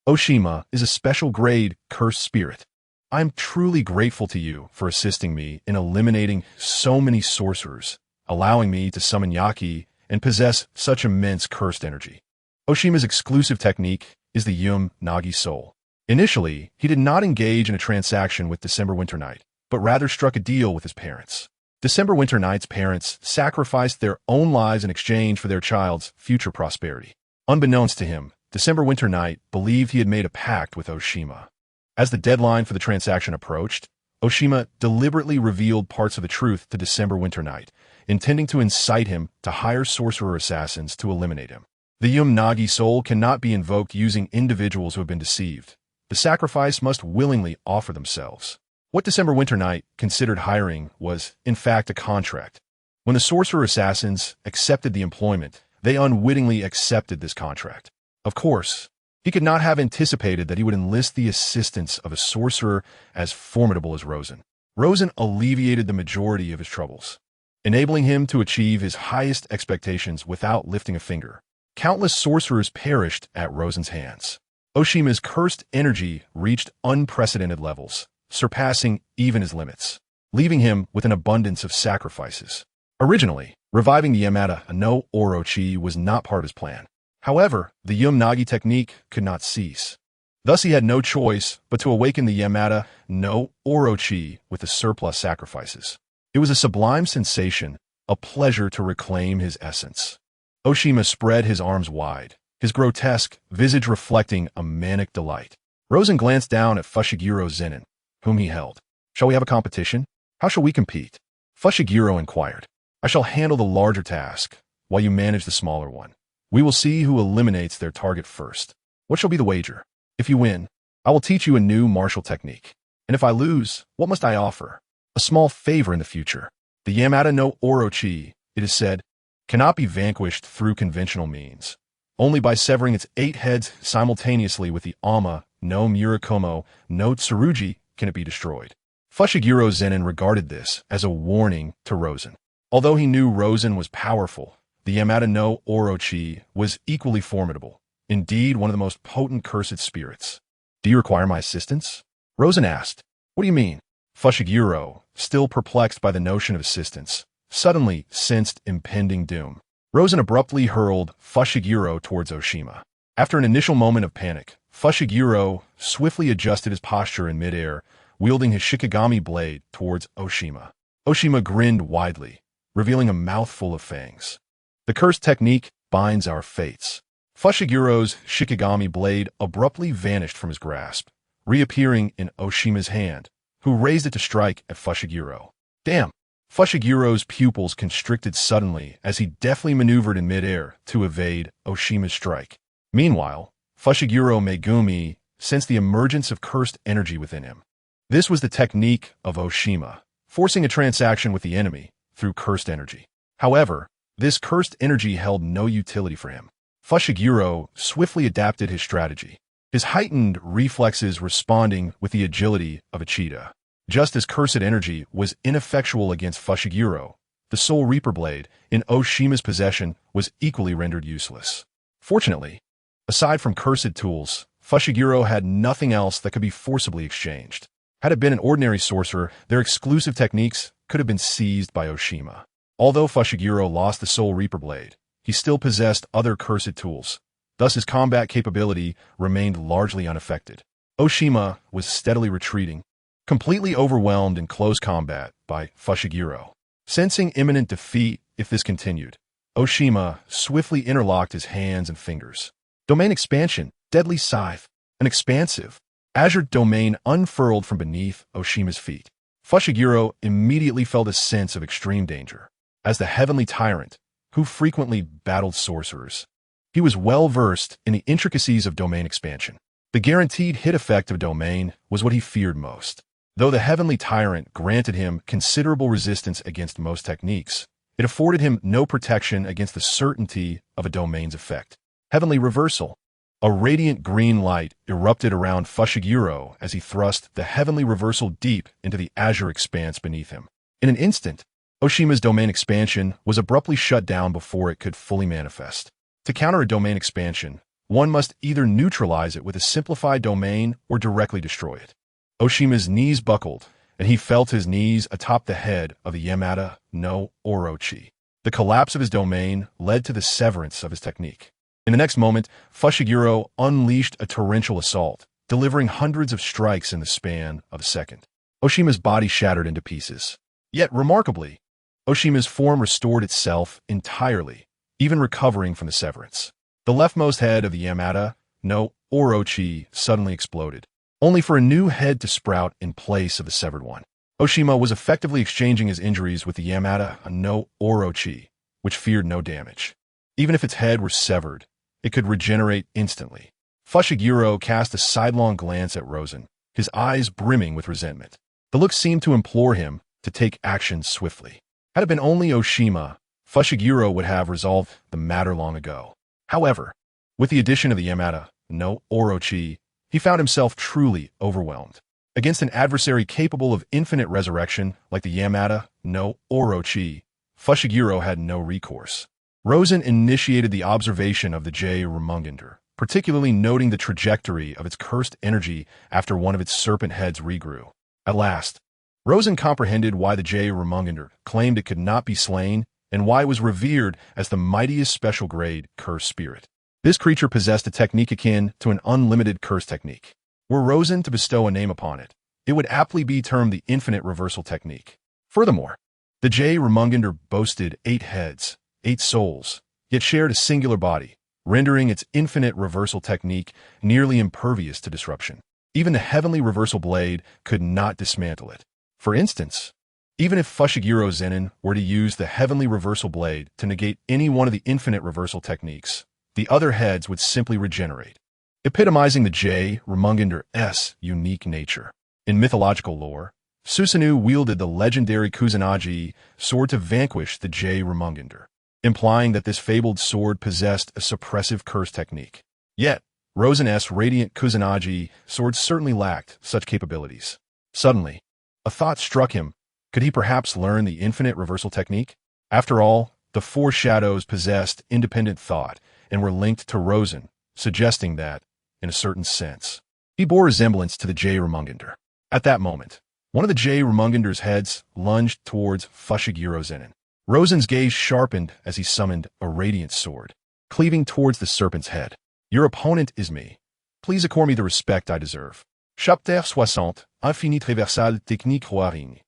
Oshima is a special grade cursed spirit. I am truly grateful to you for assisting me in eliminating so many sorcerers, allowing me to summon Yaki and possess such immense cursed energy. Oshima's exclusive technique is the Yum Nagi Soul. Initially, he did not engage in a transaction with December Winter Night, but rather struck a deal with his parents. December Winter Night's parents sacrificed their own lives in exchange for their child's future prosperity. Unbeknownst to him, December Winter Night believed he had made a pact with Oshima. As the deadline for the transaction approached, Oshima deliberately revealed parts of the truth to December Winter Night, intending to incite him to hire sorcerer assassins to eliminate him. The Yum Nagi Soul cannot be invoked using individuals who have been deceived. The sacrifice must willingly offer themselves. What December Winter Night considered hiring was, in fact, a contract. When the sorcerer assassins accepted the employment, they unwittingly accepted this contract. Of course, he could not have anticipated that he would enlist the assistance of a sorcerer as formidable as Rosen. Rosen alleviated the majority of his troubles, enabling him to achieve his highest expectations without lifting a finger. Countless sorcerers perished at Rosen's hands. Oshima's cursed energy reached unprecedented levels, surpassing even his limits, leaving him with an abundance of sacrifices. Originally, reviving the Yamada no Orochi was not part of his plan. However, the Yum Nagi technique could not cease. Thus he had no choice but to awaken the Yamada no Orochi with the surplus sacrifices. It was a sublime sensation a pleasure to reclaim his essence. Oshima spread his arms wide, his grotesque visage reflecting a manic delight. Rosen glanced down at Fushiguro Zenin, whom he held. Shall we have a competition? How shall we compete? Fushiguro inquired. I shall handle the larger task, while you manage the smaller one. We will see who eliminates their target first. What shall be the wager? If you win, I will teach you a new martial technique. And if I lose, what must I offer? A small favor in the future. The Yamada no Orochi, it is said, cannot be vanquished through conventional means. Only by severing its 8 heads simultaneously with the Ama no Murakumo no Tsurugi can it be destroyed. Fushiguro Zenin regarded this as a warning to Rosen. Although he knew Rosen was powerful, the Yamada no Orochi was equally formidable, indeed one of the most potent cursed spirits. Do you require my assistance? Rosen asked. What do you mean? Fushiguro, still perplexed by the notion of assistance, suddenly sensed impending doom. Rosen abruptly hurled Fushiguro towards Oshima. After an initial moment of panic, Fushiguro swiftly adjusted his posture in midair, wielding his Shikigami blade towards Oshima. Oshima grinned widely, revealing a mouthful of fangs. The cursed technique binds our fates. Fushiguro's Shikigami blade abruptly vanished from his grasp, reappearing in Oshima's hand, who raised it to strike at Fushiguro. Damn! Fushiguro's pupils constricted suddenly as he deftly maneuvered in midair to evade Oshima's strike. Meanwhile, Fushiguro Megumi sensed the emergence of cursed energy within him. This was the technique of Oshima, forcing a transaction with the enemy through cursed energy. However, this cursed energy held no utility for him. Fushiguro swiftly adapted his strategy, his heightened reflexes responding with the agility of a cheetah. Just as cursed energy was ineffectual against Fushiguro, the Soul Reaper blade in Oshima's possession was equally rendered useless. Fortunately, aside from cursed tools, Fushiguro had nothing else that could be forcibly exchanged. Had it been an ordinary sorcerer, their exclusive techniques could have been seized by Oshima. Although Fushiguro lost the Soul Reaper blade, he still possessed other cursed tools. Thus his combat capability remained largely unaffected. Oshima was steadily retreating, completely overwhelmed in close combat by Fushiguro. Sensing imminent defeat if this continued, Oshima swiftly interlocked his hands and fingers. Domain expansion, deadly scythe, an expansive, azure domain unfurled from beneath Oshima's feet. Fushiguro immediately felt a sense of extreme danger. As the heavenly tyrant, who frequently battled sorcerers, he was well versed in the intricacies of domain expansion. The guaranteed hit effect of domain was what he feared most. Though the heavenly tyrant granted him considerable resistance against most techniques, it afforded him no protection against the certainty of a domain's effect. Heavenly reversal. A radiant green light erupted around Fushiguro as he thrust the heavenly reversal deep into the azure expanse beneath him. In an instant, Oshima's domain expansion was abruptly shut down before it could fully manifest. To counter a domain expansion, one must either neutralize it with a simplified domain or directly destroy it. Oshima's knees buckled, and he felt his knees atop the head of the Yamada no Orochi. The collapse of his domain led to the severance of his technique. In the next moment, Fushiguro unleashed a torrential assault, delivering hundreds of strikes in the span of a second. Oshima's body shattered into pieces. Yet, remarkably, Oshima's form restored itself entirely, even recovering from the severance. The leftmost head of the Yamada no Orochi suddenly exploded, only for a new head to sprout in place of the severed one. Oshima was effectively exchanging his injuries with the Yamada no Orochi, which feared no damage. Even if its head were severed, it could regenerate instantly. Fushiguro cast a sidelong glance at Rosen, his eyes brimming with resentment. The look seemed to implore him to take action swiftly. Had it been only Oshima, Fushiguro would have resolved the matter long ago. However, with the addition of the Yamada no Orochi, he found himself truly overwhelmed. Against an adversary capable of infinite resurrection like the Yamada no Orochi, Fushiguro had no recourse. Rosen initiated the observation of the J. Rumungender, particularly noting the trajectory of its cursed energy after one of its serpent heads regrew. At last, Rosen comprehended why the J. Rumungender claimed it could not be slain and why it was revered as the mightiest special grade curse spirit. This creature possessed a technique akin to an unlimited curse technique. Were Rosen to bestow a name upon it, it would aptly be termed the infinite reversal technique. Furthermore, The J. Remungandr boasted 8 heads, 8 souls, yet shared a singular body, rendering its infinite reversal technique nearly impervious to disruption. Even the heavenly reversal blade could not dismantle it. For instance, even if Fushiguro Zenin were to use the heavenly reversal blade to negate any one of the infinite reversal techniques, the other heads would simply regenerate, epitomizing the J. Remungandr's unique nature. In mythological lore, Susanoo wielded the legendary Kusanagi sword to vanquish the J. Remungandr, implying that this fabled sword possessed a suppressive curse technique. Yet, Rosen's radiant Kusanagi sword certainly lacked such capabilities. Suddenly, a thought struck him. Could he perhaps learn the infinite reversal technique? After all, the 4 shadows possessed independent thought and were linked to Rosen, suggesting that, in a certain sense, he bore resemblance to the J. Remungandr. At that moment, one of the J. Remungandr's heads lunged towards Fushiguro Zenin. Rosen's gaze sharpened as he summoned a radiant sword, cleaving towards the serpent's head. Your opponent is me. Please accord me the respect I deserve. Chapter 60, Infinite Reversal Technique Roaring.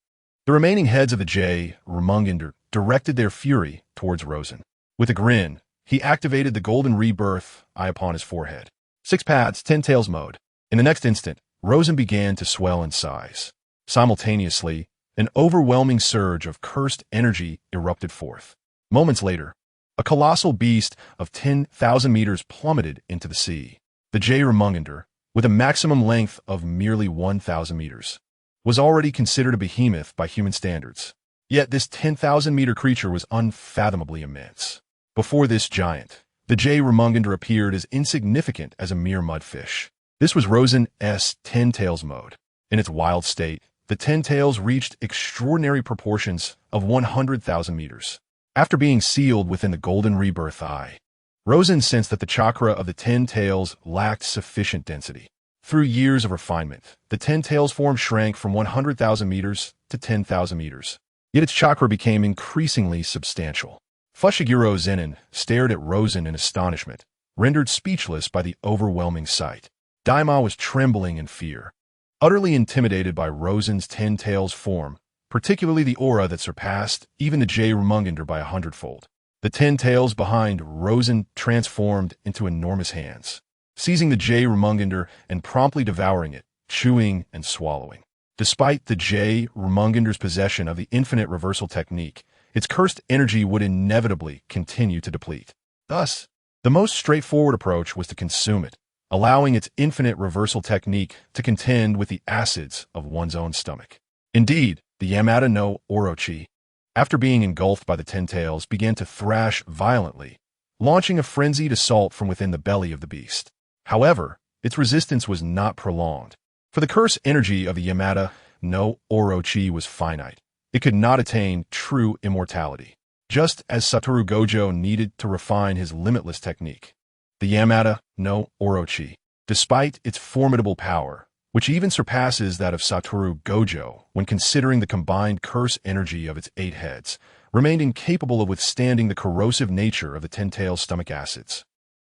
The remaining heads of the J. Remungandr directed their fury towards Rosen. With a grin, he activated the golden rebirth eye upon his forehead. 6 paths, 10 tails mode. In the next instant, Rosen began to swell in size. Simultaneously, an overwhelming surge of cursed energy erupted forth. Moments later, a colossal beast of 10,000 meters plummeted into the sea. The J. Remungandr, with a maximum length of merely 1,000 meters, was already considered a behemoth by human standards. Yet this 10,000-meter creature was unfathomably immense. Before this giant, the J. Remungandr appeared as insignificant as a mere mudfish. This was Rosen's 10 tails mode. In its wild state, the 10 tails reached extraordinary proportions of 100,000 meters. After being sealed within the golden rebirth eye, Rosen sensed that the chakra of the 10 tails lacked sufficient density. Through years of refinement, the 10 tails form shrank from 100,000 meters to 10,000 meters. Yet its chakra became increasingly substantial. Fushiguro Zenin stared at Rosen in astonishment, rendered speechless by the overwhelming sight. Daima was trembling in fear, utterly intimidated by Rosen's 10 tails form, particularly the aura that surpassed even the J. Remungandr by 100-fold. The 10 tails behind Rosen transformed into enormous hands, seizing the J. Remungandr and promptly devouring it, chewing and swallowing. Despite the J. Remungandr's possession of the infinite reversal technique, its cursed energy would inevitably continue to deplete. Thus, the most straightforward approach was to consume it, allowing its infinite reversal technique to contend with the acids of one's own stomach. Indeed, the Yamada no Orochi, after being engulfed by the 10 tails, began to thrash violently, launching a frenzied assault from within the belly of the beast. However, its resistance was not prolonged, for the curse energy of the Yamada no Orochi was finite. It could not attain true immortality, just as Satoru Gojo needed to refine his limitless technique. The Yamada no Orochi, despite its formidable power, which even surpasses that of Satoru Gojo when considering the combined curse energy of its 8 heads, remained incapable of withstanding the corrosive nature of the 10 tails' stomach acids.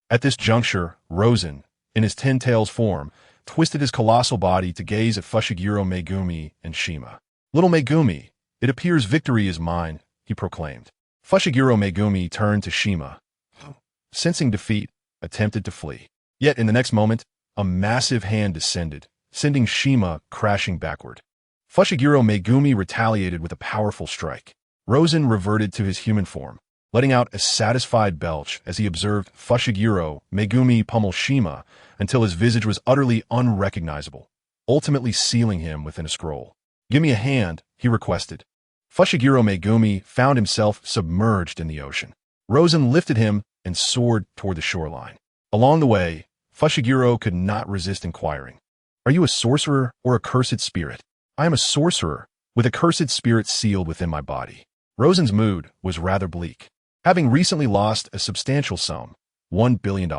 At this juncture, Rosen, in his 10 tails form, twisted his colossal body to gaze at Fushiguro Megumi and Shima. Little Megumi, it appears victory is mine, he proclaimed. Fushiguro Megumi turned to Shima, sensing defeat, attempted to flee. Yet in the next moment, a massive hand descended, sending Shima crashing backward. Fushiguro Megumi retaliated with a powerful strike. Rosen reverted to his human form, letting out a satisfied belch as he observed Fushiguro Megumi pummel Shima until his visage was utterly unrecognizable, ultimately sealing him within a scroll. "Give me a hand," he requested. Fushiguro Megumi found himself submerged in the ocean. Rosen lifted him and soared toward the shoreline. Along the way, Fushiguro could not resist inquiring, "Are you a sorcerer or a cursed spirit?" "I am a sorcerer, with a cursed spirit sealed within my body." Rosen's mood was rather bleak, having recently lost a substantial sum, $1 billion.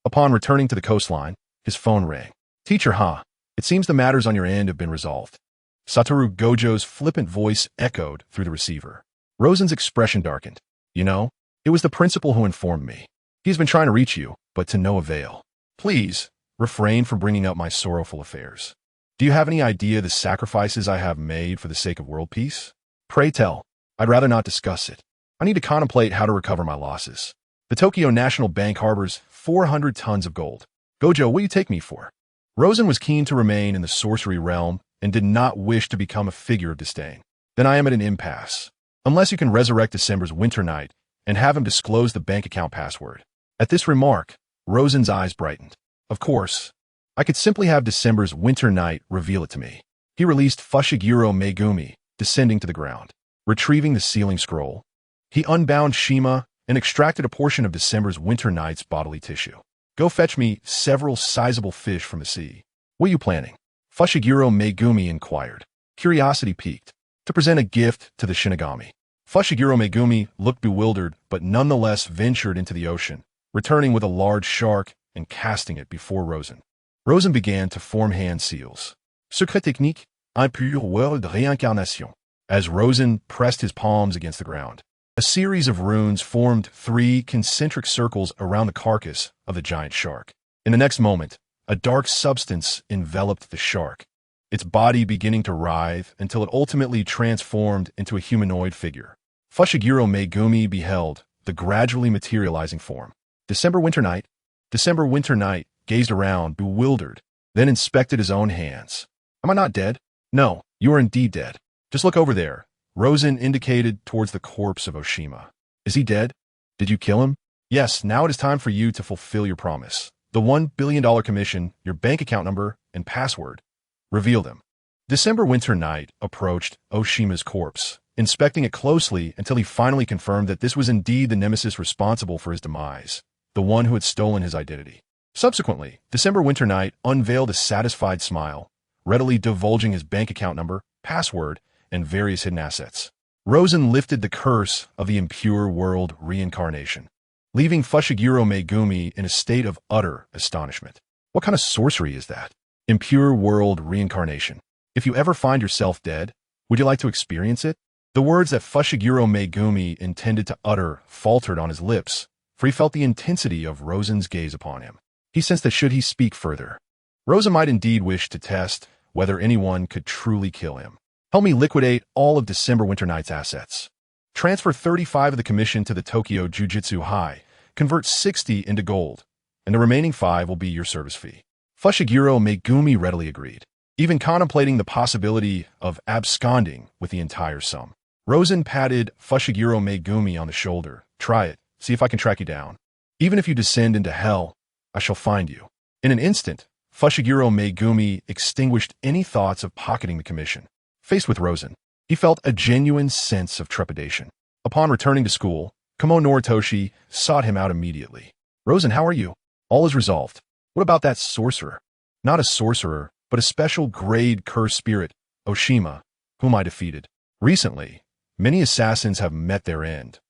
Upon returning to the coastline, his phone rang. "Teacher, huh? It seems the matters on your end have been resolved." Satoru Gojo's flippant voice echoed through the receiver. Rosen's expression darkened. "You know, it was the principal who informed me. He's been trying to reach you, but to no avail. Please, refrain from bringing up my sorrowful affairs. Do you have any idea the sacrifices I have made for the sake of world peace? Pray tell." I'd rather not discuss it. I need to contemplate how to recover my losses. The Tokyo National Bank harbors 400 tons of gold. Gojo, what do you take me for? Rosen was keen to remain in the sorcery realm and did not wish to become a figure of disdain. Then I am at an impasse. Unless you can resurrect December's Winter Night and have him disclose the bank account password. At this remark, Rosen's eyes brightened. Of course, I could simply have December's Winter Night reveal it to me. He released Fushiguro Megumi, descending to the ground. Retrieving the sealing scroll, he unbound Shima and extracted a portion of December's Winter Night's bodily tissue. Go fetch me several sizable fish from the sea. What are you planning? Fushiguro Megumi inquired. Curiosity piqued. To present a gift to the Shinigami. Fushiguro Megumi looked bewildered, but nonetheless ventured into the ocean, returning with a large shark and casting it before Rosen. Rosen began to form hand seals. Secret technique, un pur world de réincarnation. As Rosen pressed his palms against the ground, a series of runes formed 3 concentric circles around the carcass of the giant shark. In the next moment, a dark substance enveloped the shark, its body beginning to writhe until it ultimately transformed into a humanoid figure. Fushiguro Megumi beheld the gradually materializing form. December Winter Night gazed around, bewildered, then inspected his own hands. Am I not dead? No, you are indeed dead. Just look over there. Rosen indicated towards the corpse of Oshima. Is he dead? Did you kill him? Yes, now it is time for you to fulfill your promise. The $1 billion commission, your bank account number, and password. Reveal them. December Winter Night approached Oshima's corpse, inspecting it closely until he finally confirmed that this was indeed the nemesis responsible for his demise, the one who had stolen his identity. Subsequently, December Winter Night unveiled a satisfied smile, readily divulging his bank account number, password, and various hidden assets. Rosen lifted the curse of the impure world reincarnation, leaving Fushiguro Megumi in a state of utter astonishment. What kind of sorcery is that? Impure world reincarnation. If you ever find yourself dead, would you like to experience it? The words that Fushiguro Megumi intended to utter faltered on his lips, for he felt the intensity of Rosen's gaze upon him. He sensed that should he speak further, Rosen might indeed wish to test whether anyone could truly kill him. Help me liquidate all of December Winter Night's assets. Transfer 35 of the commission to the Tokyo Jujutsu High, convert 60 into gold, and the remaining 5 will be your service fee. Fushiguro Megumi readily agreed, even contemplating the possibility of absconding with the entire sum. Rosen patted Fushiguro Megumi on the shoulder. Try it. See if I can track you down. Even if you descend into hell, I shall find you. In an instant, Fushiguro Megumi extinguished any thoughts of pocketing the commission. Faced with Rosen, he felt a genuine sense of trepidation. Upon returning to school, Kamo Noritoshi sought him out immediately. Rosen, how are you? All is resolved. What about that sorcerer? Not a sorcerer, but a special grade cursed spirit, Oshima, whom I defeated. Recently, many assassins have met their end.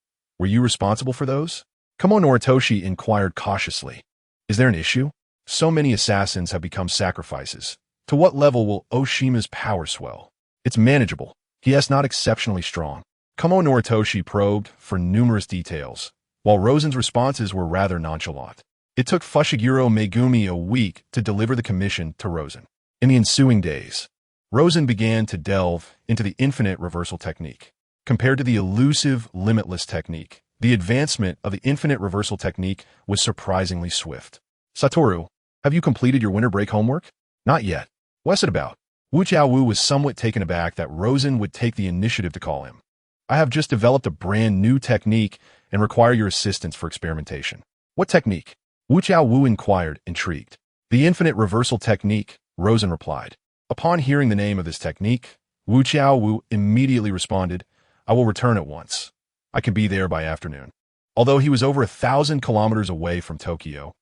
Were you responsible for those? Kamo Noritoshi inquired cautiously. Is there an issue? So many assassins have become sacrifices. To what level will Oshima's power swell? It's manageable. He is not exceptionally strong. Kamo Noritoshi probed for numerous details, while Rosen's responses were rather nonchalant. It took Fushiguro Megumi a week to deliver the commission to Rosen. In the ensuing days, Rosen began to delve into the infinite reversal technique. Compared to the elusive limitless technique, the advancement of the infinite reversal technique was surprisingly swift. Satoru, have you completed your winter break homework? Not yet. What's it about? Wu Xiaowu was somewhat taken aback that Rosen would take the initiative to call him. I have just developed a brand new technique and require your assistance for experimentation. What technique? Wu Xiaowu inquired, intrigued. The infinite reversal technique, Rosen replied. Upon hearing the name of this technique, Wu Xiaowu immediately responded, I will return at once. I can be there by afternoon. Although he was over 1,000 kilometers away from Tokyo,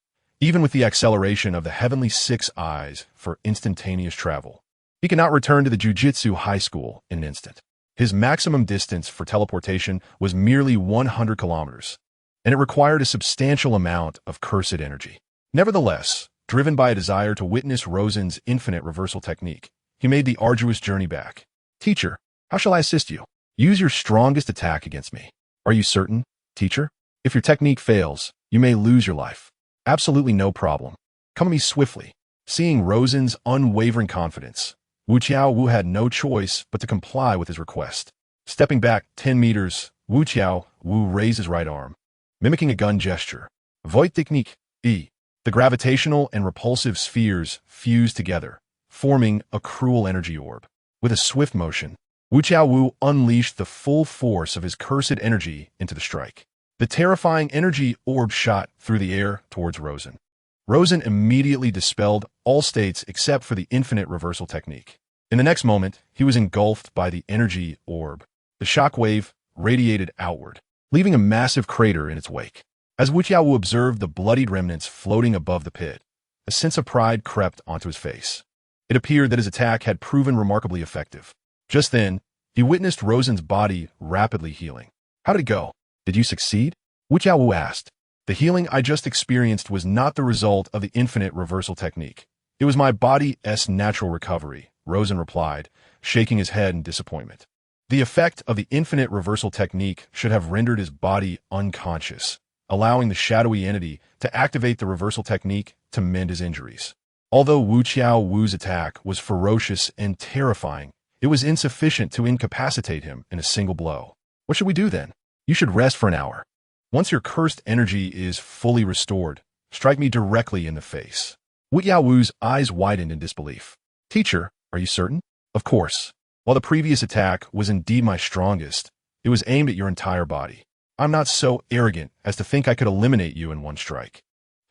even with the acceleration of the heavenly 6 eyes for instantaneous travel, he could not return to the Jujutsu High School in an instant. His maximum distance for teleportation was merely 100 kilometers, and it required a substantial amount of cursed energy. Nevertheless, driven by a desire to witness Rosen's infinite reversal technique, he made the arduous journey back. Teacher, how shall I assist you? Use your strongest attack against me. Are you certain, teacher? If your technique fails, you may lose your life. Absolutely no problem. Come at me swiftly. Seeing Rosen's unwavering confidence, Wu Xiaowu had no choice but to comply with his request. Stepping back 10 meters, Wu Qiao Wu raised his right arm, mimicking a gun gesture. Void technique, E. The gravitational and repulsive spheres fused together, forming a cruel energy orb. With a swift motion, Wu Qiao Wu unleashed the full force of his cursed energy into the strike. The terrifying energy orb shot through the air towards Rosen. Rosen immediately dispelled all states except for the infinite reversal technique. In the next moment, he was engulfed by the energy orb. The shockwave radiated outward, leaving a massive crater in its wake. As Wu Qiao observed the bloodied remnants floating above the pit, a sense of pride crept onto his face. It appeared that his attack had proven remarkably effective. Just then, he witnessed Rosen's body rapidly healing. How did it go? Did you succeed? Wu Qiao asked. The healing I just experienced was not the result of the infinite reversal technique. It was my body's natural recovery, Rosen replied, shaking his head in disappointment. The effect of the infinite reversal technique should have rendered his body unconscious, allowing the shadowy entity to activate the reversal technique to mend his injuries. Although Wu Qiao Wu's attack was ferocious and terrifying, it was insufficient to incapacitate him in a single blow. What should we do then? You should rest for an hour. Once your cursed energy is fully restored, strike me directly in the face. Wu Qiao Wu's eyes widened in disbelief. Teacher, are you certain? Of course. While the previous attack was indeed my strongest, it was aimed at your entire body. I'm not so arrogant as to think I could eliminate you in one strike.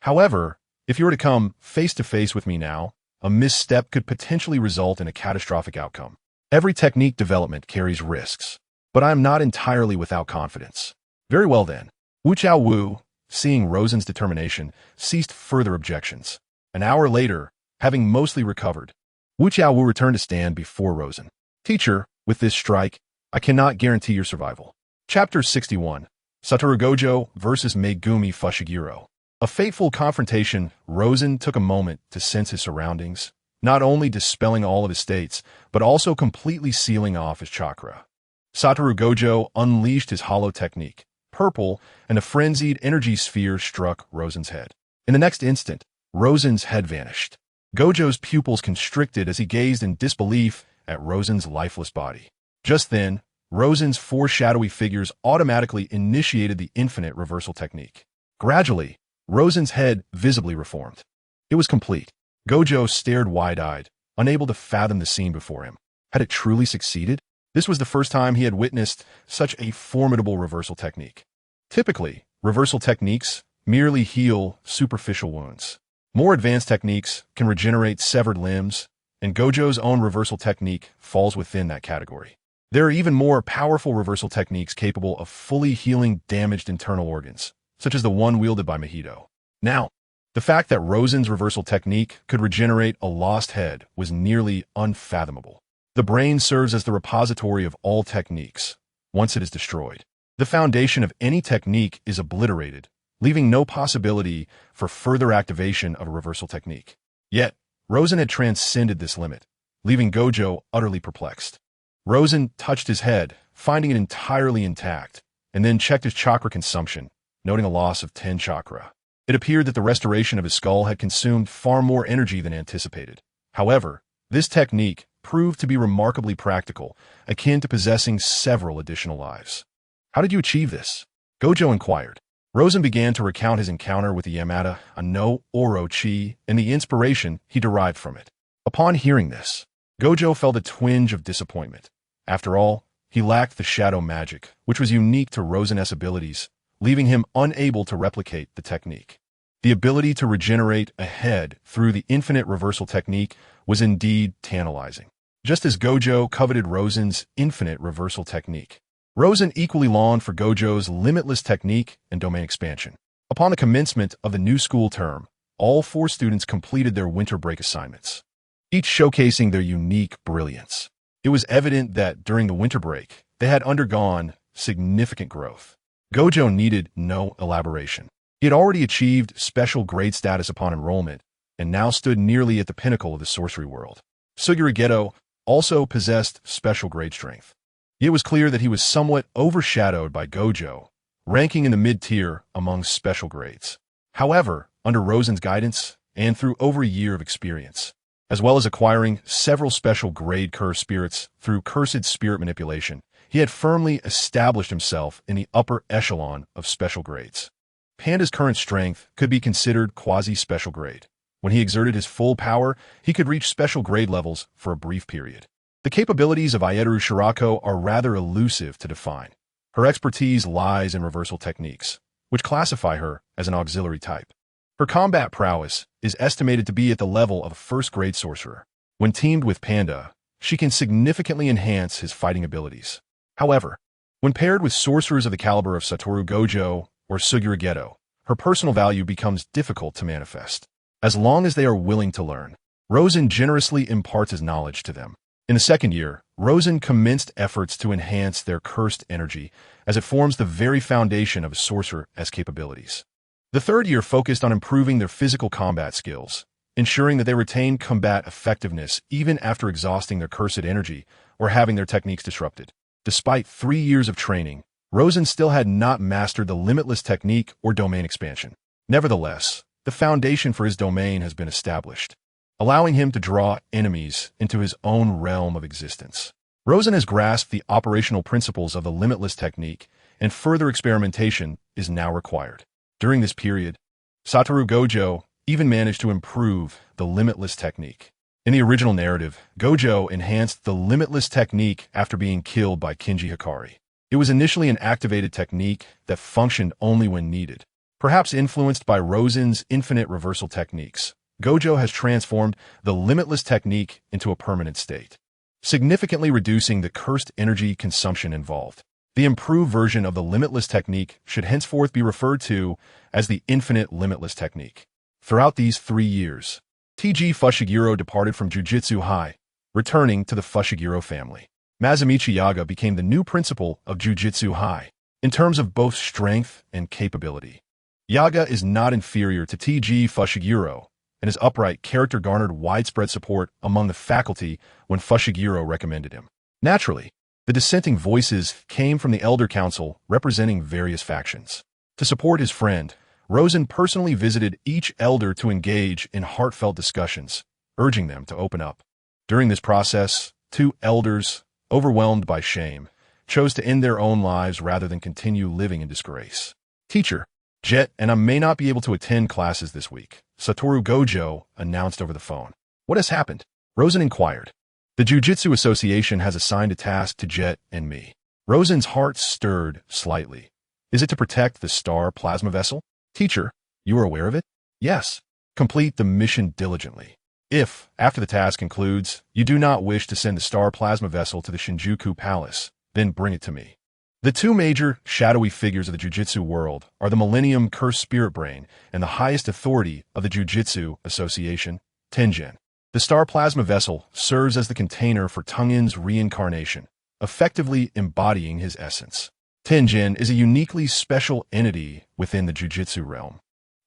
However, if you were to come face to face with me now, a misstep could potentially result in a catastrophic outcome. Every technique development carries risks, but I am not entirely without confidence. Very well then. Wu Qiao Wu, seeing Rosen's determination, ceased further objections. An hour later, having mostly recovered, Wu Qiao Wu returned to stand before Rosen. Teacher, with this strike, I cannot guarantee your survival. Chapter 61. Satoru Gojo versus Megumi Fushiguro. A fateful confrontation, Rosen took a moment to sense his surroundings, not only dispelling all of his states, but also completely sealing off his chakra. Satoru Gojo unleashed his hollow technique, purple, and a frenzied energy sphere struck Rosen's head. In the next instant, Rosen's head vanished. Gojo's pupils constricted as he gazed in disbelief at Rosen's lifeless body. Just then, Rosen's four shadowy figures automatically initiated the infinite reversal technique. Gradually, Rosen's head visibly reformed. It was complete. Gojo stared wide-eyed, unable to fathom the scene before him. Had it truly succeeded? This was the first time he had witnessed such a formidable reversal technique. Typically, reversal techniques merely heal superficial wounds. More advanced techniques can regenerate severed limbs, and Gojo's own reversal technique falls within that category. There are even more powerful reversal techniques capable of fully healing damaged internal organs, such as the one wielded by Mahito. Now, the fact that Rosen's reversal technique could regenerate a lost head was nearly unfathomable. The brain serves as the repository of all techniques. Once it is destroyed, the foundation of any technique is obliterated, leaving no possibility for further activation of a reversal technique. Yet, Rosen had transcended this limit, leaving Gojo utterly perplexed. Rosen touched his head, finding it entirely intact, and then checked his chakra consumption, noting a loss of 10 chakra. It appeared that the restoration of his skull had consumed far more energy than anticipated. However, this technique proved to be remarkably practical, akin to possessing several additional lives. How did you achieve this? Gojo inquired. Rosen began to recount his encounter with the Yamada no Orochi and the inspiration he derived from it. Upon hearing this, Gojo felt a twinge of disappointment. After all, he lacked the shadow magic, which was unique to Rosen's abilities, leaving him unable to replicate the technique. The ability to regenerate a head through the infinite reversal technique was indeed tantalizing, just as Gojo coveted Rosen's infinite reversal technique. Rosen equally longed for Gojo's limitless technique and domain expansion. Upon the commencement of the new school term, all 4 students completed their winter break assignments, each showcasing their unique brilliance. It was evident that during the winter break, they had undergone significant growth. Gojo needed no elaboration. He had already achieved special grade status upon enrollment, and now stood nearly at the pinnacle of the sorcery world. Suguru Geto also possessed special grade strength. It was clear that he was somewhat overshadowed by Gojo, ranking in the mid-tier among special grades. However, under Rosen's guidance, and through over a year of experience, as well as acquiring several special grade curse spirits through cursed spirit manipulation, he had firmly established himself in the upper echelon of special grades. Panda's current strength could be considered quasi-special grade. When he exerted his full power, he could reach special grade levels for a brief period. The capabilities of Aeteru Shirako are rather elusive to define. Her expertise lies in reversal techniques, which classify her as an auxiliary type. Her combat prowess is estimated to be at the level of a first-grade sorcerer. When teamed with Panda, she can significantly enhance his fighting abilities. However, when paired with sorcerers of the caliber of Satoru Gojo or Suguru Geto, her personal value becomes difficult to manifest. As long as they are willing to learn, Rosen generously imparts his knowledge to them. In the second year, Rosen commenced efforts to enhance their cursed energy, as it forms the very foundation of a sorcerer's capabilities. The third year focused on improving their physical combat skills, ensuring that they retain combat effectiveness even after exhausting their cursed energy or having their techniques disrupted. Despite 3 years of training, Rosen still had not mastered the limitless technique or domain expansion. Nevertheless, the foundation for his domain has been established, allowing him to draw enemies into his own realm of existence. Rosen has grasped the operational principles of the limitless technique, and further experimentation is now required. During this period, Satoru Gojo even managed to improve the limitless technique. In the original narrative, Gojo enhanced the limitless technique after being killed by Kinji Hikari. It was initially an activated technique that functioned only when needed. Perhaps influenced by Rosen's infinite reversal techniques, Gojo has transformed the limitless technique into a permanent state, significantly reducing the cursed energy consumption involved. The improved version of the limitless technique should henceforth be referred to as the infinite limitless technique. Throughout these 3 years, T.G. Fushiguro departed from Jujutsu High, returning to the Fushiguro family. Masamichi Yaga became the new principal of Jujutsu High, in terms of both strength and capability. Yaga is not inferior to T.G. Fushiguro, and his upright character garnered widespread support among the faculty when Fushiguro recommended him. Naturally, the dissenting voices came from the Elder Council representing various factions. To support his friend, Rosen personally visited each elder to engage in heartfelt discussions, urging them to open up. During this process, 2 elders, overwhelmed by shame, chose to end their own lives rather than continue living in disgrace. Teacher, Jet and I may not be able to attend classes this week, Satoru Gojo announced over the phone. What has happened? Rosen inquired. The Jujutsu Association has assigned a task to Jet and me. Rosen's heart stirred slightly. Is it to protect the star plasma vessel? Teacher, you are aware of it? Yes. Complete the mission diligently. If, after the task concludes, you do not wish to send the star plasma vessel to the Shinjuku Palace, then bring it to me. The 2 major, shadowy figures of the Jujutsu world are the Millennium Cursed Spirit Brain and the highest authority of the Jujutsu Association, Tenjin. The star plasma vessel serves as the container for Tengen's reincarnation, effectively embodying his essence. Tenjin is a uniquely special entity within the Jujutsu realm,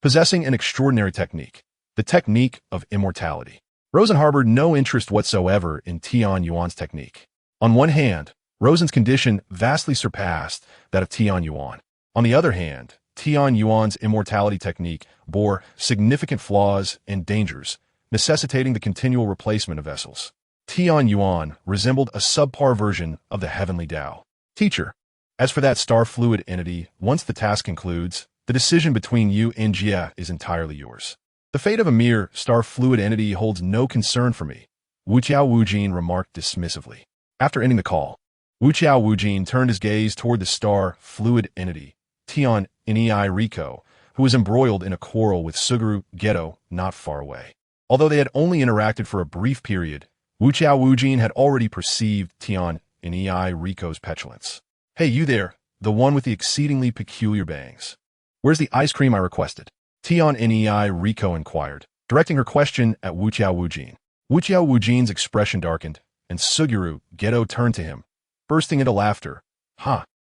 possessing an extraordinary technique, the technique of immortality. Rosen harbored no interest whatsoever in Tian Yuan's technique. On one hand, Rosen's condition vastly surpassed that of Tian Yuan. On the other hand, Tian Yuan's immortality technique bore significant flaws and dangers, necessitating the continual replacement of vessels. Tian Yuan resembled a subpar version of the heavenly Tao. Teacher, as for that star fluid entity, once the task concludes, the decision between you and Jia is entirely yours. The fate of a mere star fluid entity holds no concern for me, Wu Qiao Wujin remarked dismissively. After ending the call, Wu Qiao Wujin turned his gaze toward the star fluid entity, Tian Nei Riko, who was embroiled in a quarrel with Suguru Geto not far away. Although they had only interacted for a brief period, Wu Qiao Wujin had already perceived Tian Nei Riko's petulance. Hey, you there, the one with the exceedingly peculiar bangs. Where's the ice cream I requested? Tian Nei Riko inquired, directing her question at Wu Qiao Wujin. Wu Qiao Wujin's expression darkened, and Suguru Geto turned to him, bursting into laughter.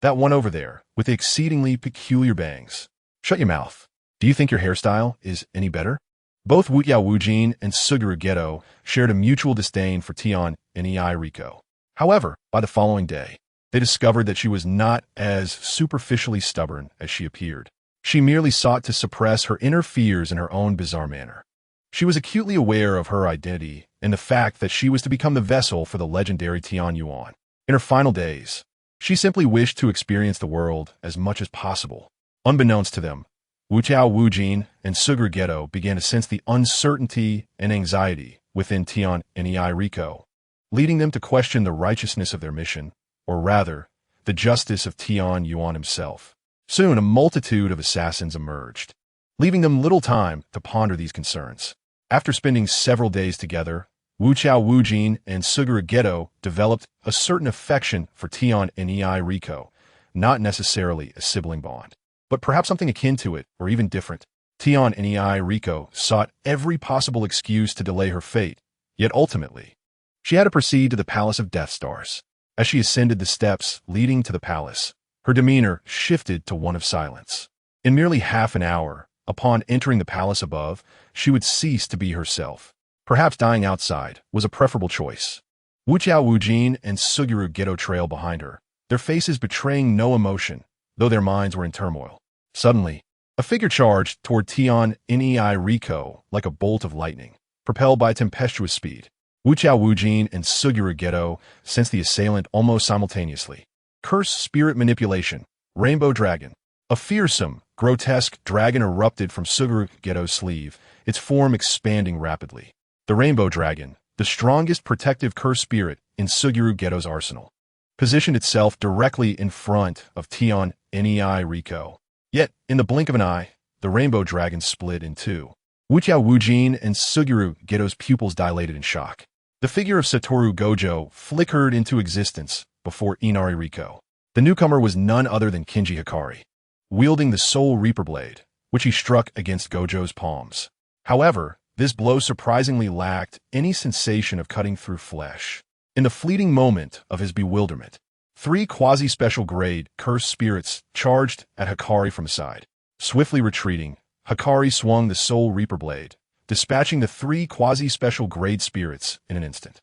That one over there, with the exceedingly peculiar bangs. Shut your mouth. Do you think your hairstyle is any better? Both Wu Qiao Wujin and Suguru Geto shared a mutual disdain for Tian Nei Riko. However, by the following day, they discovered that she was not as superficially stubborn as she appeared. She merely sought to suppress her inner fears in her own bizarre manner. She was acutely aware of her identity and the fact that she was to become the vessel for the legendary Tian Yuan. In her final days, She simply wished to experience the world as much as possible. Unbeknownst to them, Wu Chao, Wu Jin, and Sugar Ghetto began to sense the uncertainty and anxiety within Tian and Ei Rico, leading them to question the righteousness of their mission, or rather, the justice of Tian Yuan himself. Soon, a multitude of assassins emerged, leaving them little time to ponder these concerns. After spending several days together, Wu Chao, Wu Jin, and Sugar Ghetto developed a certain affection for Tian and Ei Rico, not necessarily a sibling bond, but perhaps something akin to it, or even different. Tian and Ei Rico sought every possible excuse to delay her fate, yet ultimately, she had to proceed to the Palace of Death Stars. As she ascended the steps leading to the palace, her demeanor shifted to one of silence. In merely half an hour, upon entering the palace above, she would cease to be herself. Perhaps dying outside was a preferable choice. Wu Chao, Wu Jin, and Suguru Ghetto trailed behind her, their faces betraying no emotion, though their minds were in turmoil. Suddenly, a figure charged toward Tian and Ei Rico like a bolt of lightning, propelled by tempestuous speed. Wu Chao, Wu Jin, and Suguru Ghetto sensed the assailant almost simultaneously. Curse spirit manipulation. Rainbow dragon. A fearsome, grotesque dragon erupted from Suguru Ghetto's sleeve, its form expanding rapidly. The rainbow dragon, the strongest protective curse spirit in Suguru Ghetto's arsenal, positioned itself directly in front of Tian and Ei Rico. Yet, in the blink of an eye, the rainbow dragon split in two. Wu Chao, Wu Jin, and Suguru Ghetto's pupils dilated in shock. The figure of Satoru Gojo flickered into existence before Ei Rico. The newcomer was none other than Kinji Hikari, wielding the Soul Reaper blade, which he struck against Gojo's palms. However, this blow surprisingly lacked any sensation of cutting through flesh. In the fleeting moment of his bewilderment, 3 quasi-special grade cursed spirits charged at Hikari from the side. Swiftly retreating, Hikari swung the Soul Reaper blade, dispatching the 3 quasi-special grade spirits in an instant.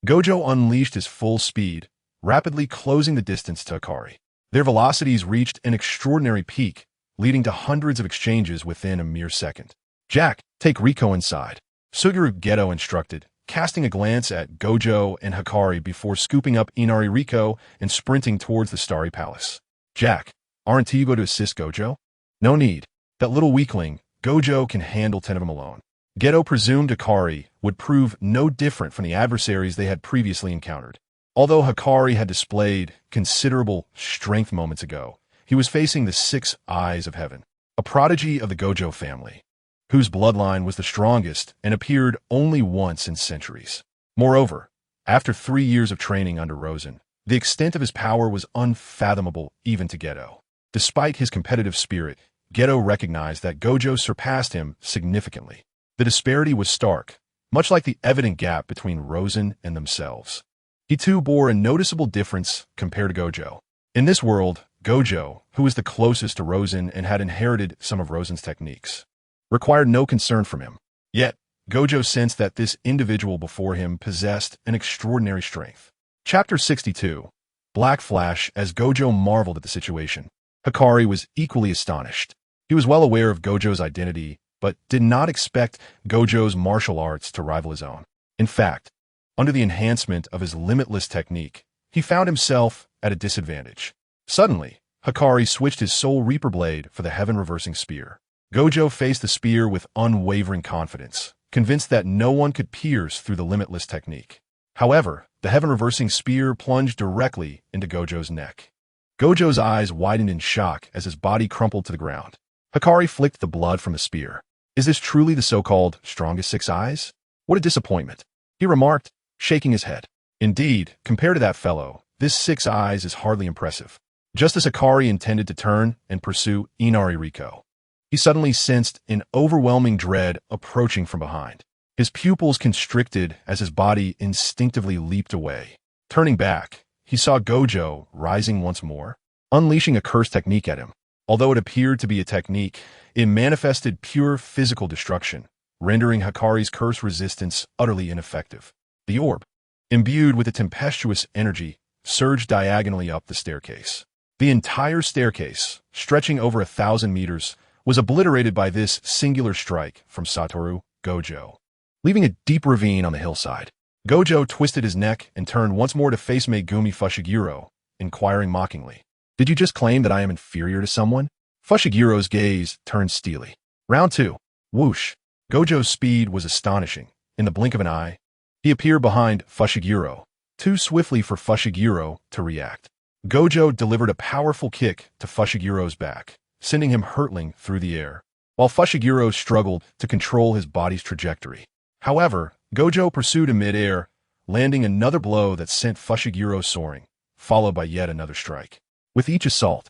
Gojo unleashed his full speed, rapidly closing the distance to Hikari. Their velocities reached an extraordinary peak, leading to hundreds of exchanges within a mere second. "Jack, take Rico inside," Suguru Ghetto instructed, casting a glance at Gojo and Hikari before scooping up Ei Rico and sprinting towards the Starry Palace. "Jack, aren't you going to assist Gojo?" "No need. That little weakling, Gojo can handle 10 of them alone." Ghetto presumed Hikari would prove no different from the adversaries they had previously encountered. Although Hikari had displayed considerable strength moments ago, he was facing the 6 Eyes of Heaven, a prodigy of the Gojo family, whose bloodline was the strongest and appeared only once in centuries. Moreover, after 3 years of training under Rosen, the extent of his power was unfathomable even to Ghetto. Despite his competitive spirit, Ghetto recognized that Gojo surpassed him significantly. The disparity was stark, much like the evident gap between Rosen and themselves. He too bore a noticeable difference compared to Gojo. In this world, Gojo, who was the closest to Rosen and had inherited some of Rosen's techniques, required no concern from him. Yet, Gojo sensed that this individual before him possessed an extraordinary strength. Chapter 62. Black Flash. As Gojo marveled at the situation, Hikari was equally astonished. He was well aware of Gojo's identity, but did not expect Gojo's martial arts to rival his own. In fact, under the enhancement of his limitless technique, he found himself at a disadvantage. Suddenly, Hikari switched his Soul Reaper blade for the heaven-reversing spear. Gojo faced the spear with unwavering confidence, convinced that no one could pierce through the limitless technique. However, the heaven-reversing spear plunged directly into Gojo's neck. Gojo's eyes widened in shock as his body crumpled to the ground. Hikari flicked the blood from the spear. "Is this truly the so-called strongest 6 eyes? What a disappointment," he remarked, shaking his head. "Indeed, compared to that fellow, this 6 eyes is hardly impressive." Just as Hikari intended to turn and pursue Ei Rico, he suddenly sensed an overwhelming dread approaching from behind. His pupils constricted as his body instinctively leaped away. Turning back, he saw Gojo rising once more, unleashing a curse technique at him. Although it appeared to be a technique, it manifested pure physical destruction, rendering Hikari's curse resistance utterly ineffective. The orb, imbued with a tempestuous energy, surged diagonally up the staircase. The entire staircase, stretching over 1,000 meters, was obliterated by this singular strike from Satoru Gojo, leaving a deep ravine on the hillside. Gojo twisted his neck and turned once more to face Megumi Fushiguro, inquiring mockingly. Did you just claim that I am inferior to someone? Fushigiro's gaze turned steely. Round 2. Whoosh. Gojo's speed was astonishing. In the blink of an eye, he appeared behind Fushiguro, too swiftly for Fushiguro to react. Gojo delivered a powerful kick to Fushigiro's back, sending him hurtling through the air, while Fushiguro struggled to control his body's trajectory. However, Gojo pursued in mid-air, landing another blow that sent Fushiguro soaring, followed by yet another strike. With each assault,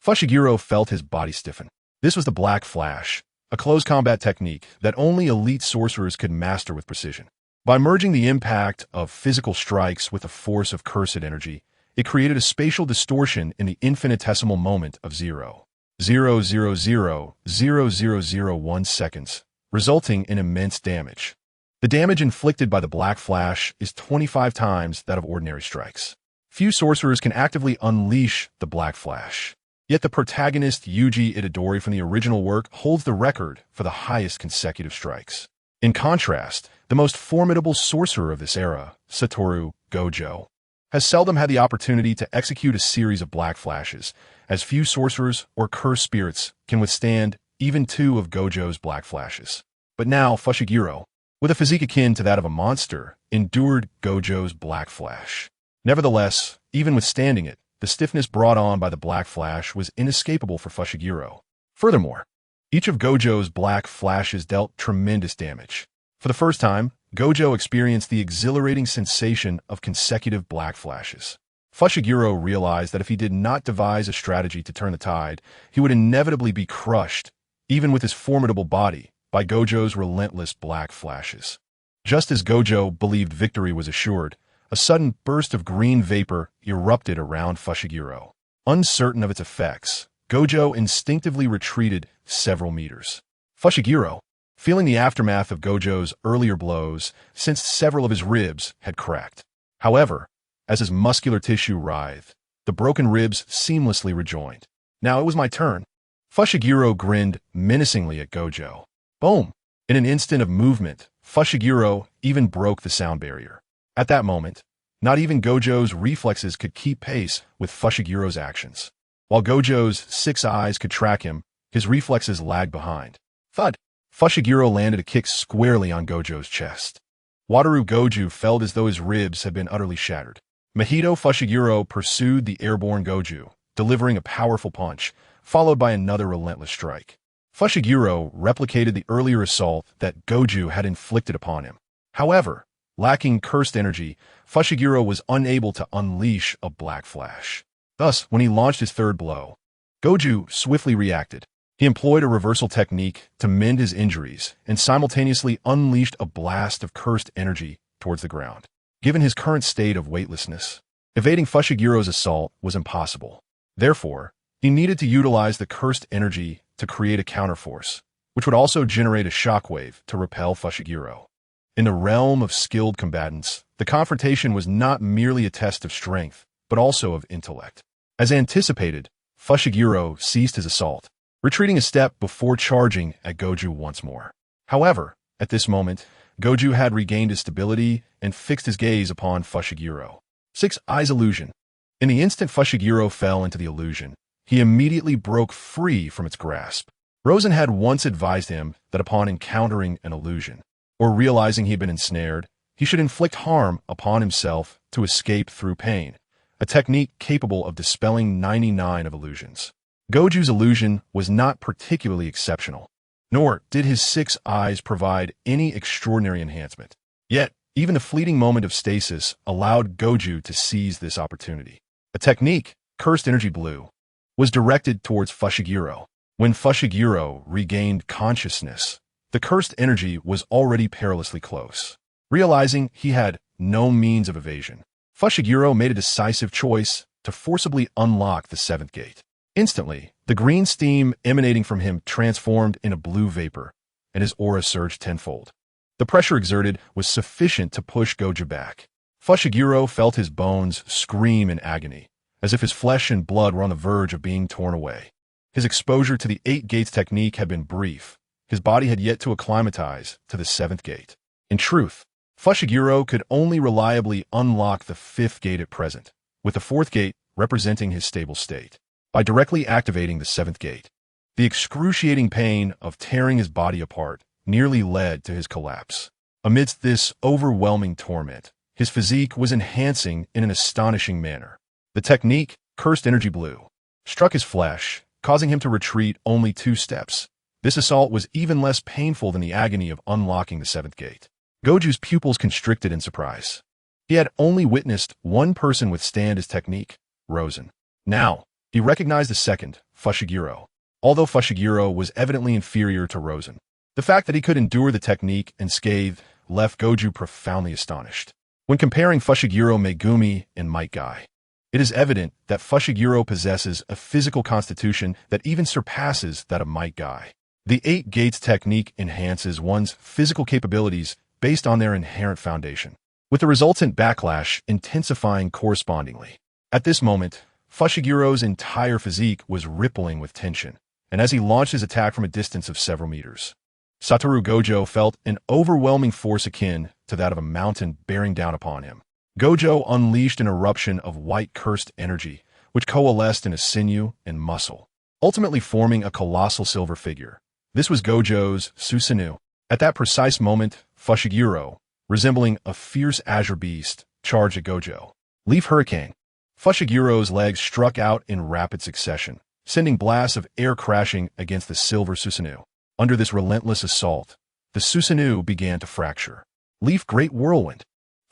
Fushiguro felt his body stiffen. This was the Black Flash, a close combat technique that only elite sorcerers could master with precision. By merging the impact of physical strikes with the force of cursed energy, it created a spatial distortion in the infinitesimal moment of 0.0000001 seconds, resulting in immense damage. The damage inflicted by the Black Flash is 25 times that of ordinary strikes. Few sorcerers can actively unleash the Black Flash. Yet the protagonist Yuji Itadori from the original work holds the record for the highest consecutive strikes. In contrast, the most formidable sorcerer of this era, Satoru Gojo, has seldom had the opportunity to execute a series of Black Flashes, as few sorcerers or cursed spirits can withstand even 2 of Gojo's Black Flashes. But now Fushiguro, with a physique akin to that of a monster, endured Gojo's Black Flash. Nevertheless, even withstanding it, the stiffness brought on by the Black Flash was inescapable for Fushiguro. Furthermore, each of Gojo's Black Flashes dealt tremendous damage. For the first time, Gojo experienced the exhilarating sensation of consecutive Black Flashes. Fushiguro realized that if he did not devise a strategy to turn the tide, he would inevitably be crushed, even with his formidable body, by Gojo's relentless Black Flashes. Just as Gojo believed victory was assured, a sudden burst of green vapor erupted around Fushiguro. Uncertain of its effects, Gojo instinctively retreated several meters. Fushiguro, feeling the aftermath of Gojo's earlier blows, sensed several of his ribs had cracked. However, as his muscular tissue writhed, the broken ribs seamlessly rejoined. Now it was my turn. Fushiguro grinned menacingly at Gojo. Boom! In an instant of movement, Fushiguro even broke the sound barrier. At that moment, not even Gojo's reflexes could keep pace with Fushiguro's actions. While Gojo's 6 eyes could track him, his reflexes lagged behind. Thud! Fushiguro landed a kick squarely on Gojo's chest. Wataru Goju felt as though his ribs had been utterly shattered. Mahito Fushiguro pursued the airborne Goju, delivering a powerful punch, followed by another relentless strike. Fushiguro replicated the earlier assault that Goju had inflicted upon him. However, lacking cursed energy, Fushiguro was unable to unleash a Black Flash. Thus, when he launched his third blow, Goju swiftly reacted. He employed a reversal technique to mend his injuries and simultaneously unleashed a blast of cursed energy towards the ground. Given his current state of weightlessness, evading Fushiguro's assault was impossible. Therefore, he needed to utilize the cursed energy to create a counterforce, which would also generate a shockwave to repel Fushiguro. In the realm of skilled combatants, the confrontation was not merely a test of strength, but also of intellect. As anticipated, Fushiguro ceased his assault, retreating a step before charging at Goju once more. However, at this moment, Goju had regained his stability and fixed his gaze upon Fushiguro. 6 Eyes Illusion. In the instant Fushiguro fell into the illusion, he immediately broke free from its grasp. Rosen had once advised him that upon encountering an illusion, or realizing he had been ensnared, he should inflict harm upon himself to escape through pain, a technique capable of dispelling 99 of illusions. Goju's illusion was not particularly exceptional, nor did his 6 eyes provide any extraordinary enhancement. Yet, even the fleeting moment of stasis allowed Goju to seize this opportunity. A technique, Cursed Energy Blue, was directed towards Fushiguro. When Fushiguro regained consciousness, the cursed energy was already perilously close. Realizing he had no means of evasion, Fushiguro made a decisive choice to forcibly unlock the 7th gate. Instantly, the green steam emanating from him transformed into blue vapor, and his aura surged tenfold. The pressure exerted was sufficient to push Goju back. Fushiguro felt his bones scream in agony, as if his flesh and blood were on the verge of being torn away. His exposure to the 8 gates technique had been brief. His body had yet to acclimatize to the 7th gate. In truth, Fushiguro could only reliably unlock the 5th gate at present, with the 4th gate representing his stable state. By directly activating the seventh gate, the excruciating pain of tearing his body apart nearly led to his collapse. Amidst this overwhelming torment, his physique was enhancing in an astonishing manner. The technique, Cursed Energy Blue, struck his flesh, causing him to retreat only 2 steps. This assault was even less painful than the agony of unlocking the seventh gate. Goju's pupils constricted in surprise. He had only witnessed one person withstand his technique, Rosen. Now, he recognized the second, Fushiguro. Although Fushiguro was evidently inferior to Rosen, the fact that he could endure the technique unscathed left Goju profoundly astonished. When comparing Fushiguro Megumi and Might Guy, it is evident that Fushiguro possesses a physical constitution that even surpasses that of Might Guy. The 8 Gates technique enhances one's physical capabilities based on their inherent foundation, with the resultant backlash intensifying correspondingly. At this moment, Fushiguro's entire physique was rippling with tension, and as he launched his attack from a distance of several meters, Satoru Gojo felt an overwhelming force akin to that of a mountain bearing down upon him. Gojo unleashed an eruption of white cursed energy, which coalesced in a sinew and muscle, ultimately forming a colossal silver figure. This was Gojo's Susanoo. At that precise moment, Fushiguro, resembling a fierce azure beast, charged at Gojo. Leaf Hurricane. Fushiguro's legs struck out in rapid succession, sending blasts of air crashing against the silver Susanoo. Under this relentless assault, the Susanoo began to fracture. Leaf Great Whirlwind.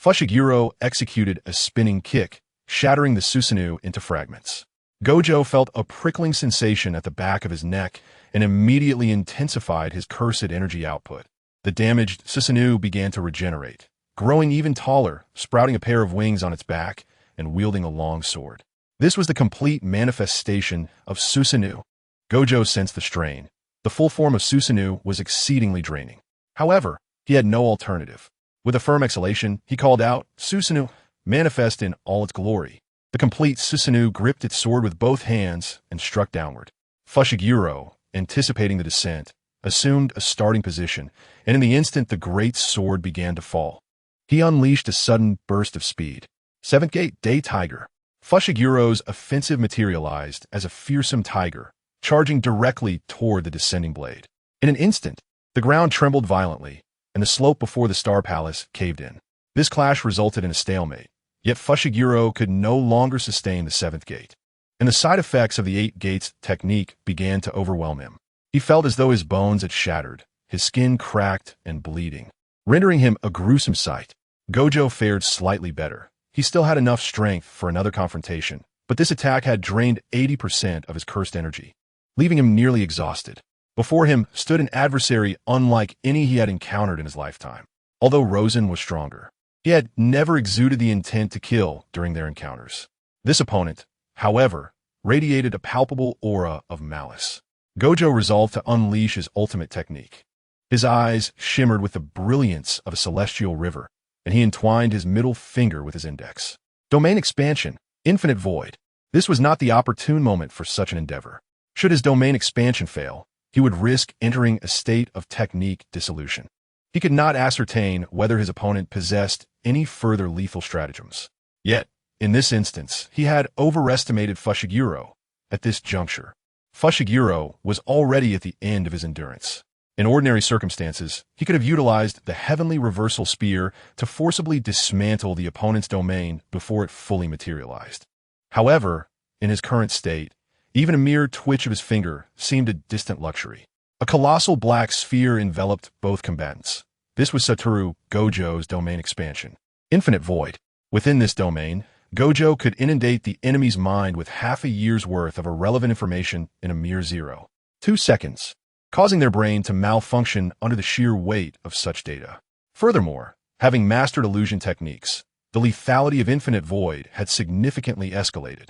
Fushiguro executed a spinning kick, shattering the Susanoo into fragments. Gojo felt a prickling sensation at the back of his neck and immediately intensified his cursed energy output. The damaged Susanoo began to regenerate, growing even taller, sprouting a pair of wings on its back and wielding a long sword. This was the complete manifestation of Susanoo. Gojo sensed the strain. The full form of Susanoo was exceedingly draining. However, he had no alternative. With a firm exhalation, he called out, "Susanoo, manifest in all its glory." The complete Susanoo gripped its sword with both hands and struck downward. Fushiguro, anticipating the descent, assumed a starting position, and in the instant the great sword began to fall, he unleashed a sudden burst of speed. Seventh Gate Day Tiger. Fushiguro's offensive materialized as a fearsome tiger, charging directly toward the descending blade. In an instant, the ground trembled violently, and the slope before the Star Palace caved in. This clash resulted in a stalemate, yet Fushiguro could no longer sustain the seventh gate, and the side effects of the 8 Gates technique began to overwhelm him. He felt as though his bones had shattered, his skin cracked and bleeding, rendering him a gruesome sight. Gojo fared slightly better. He still had enough strength for another confrontation, but this attack had drained 80% of his cursed energy, leaving him nearly exhausted. Before him stood an adversary unlike any he had encountered in his lifetime. Although Rosen was stronger, he had never exuded the intent to kill during their encounters. This opponent, however, radiated a palpable aura of malice. Gojo resolved to unleash his ultimate technique. His eyes shimmered with the brilliance of a celestial river, and he entwined his middle finger with his index. Domain expansion, infinite void. This was not the opportune moment for such an endeavor. Should his domain expansion fail, he would risk entering a state of technique dissolution. He could not ascertain whether his opponent possessed any further lethal stratagems. Yet, in this instance, he had overestimated Fushiguro. At this juncture, Fushiguro was already at the end of his endurance. In ordinary circumstances, he could have utilized the heavenly reversal spear to forcibly dismantle the opponent's domain before it fully materialized. However, in his current state, even a mere twitch of his finger seemed a distant luxury. A colossal black sphere enveloped both combatants. This was Satoru Gojo's domain expansion. Infinite void. Within this domain, Gojo could inundate the enemy's mind with half a year's worth of irrelevant information in a mere 0.2 seconds, causing their brain to malfunction under the sheer weight of such data. Furthermore, having mastered illusion techniques, the lethality of infinite void had significantly escalated.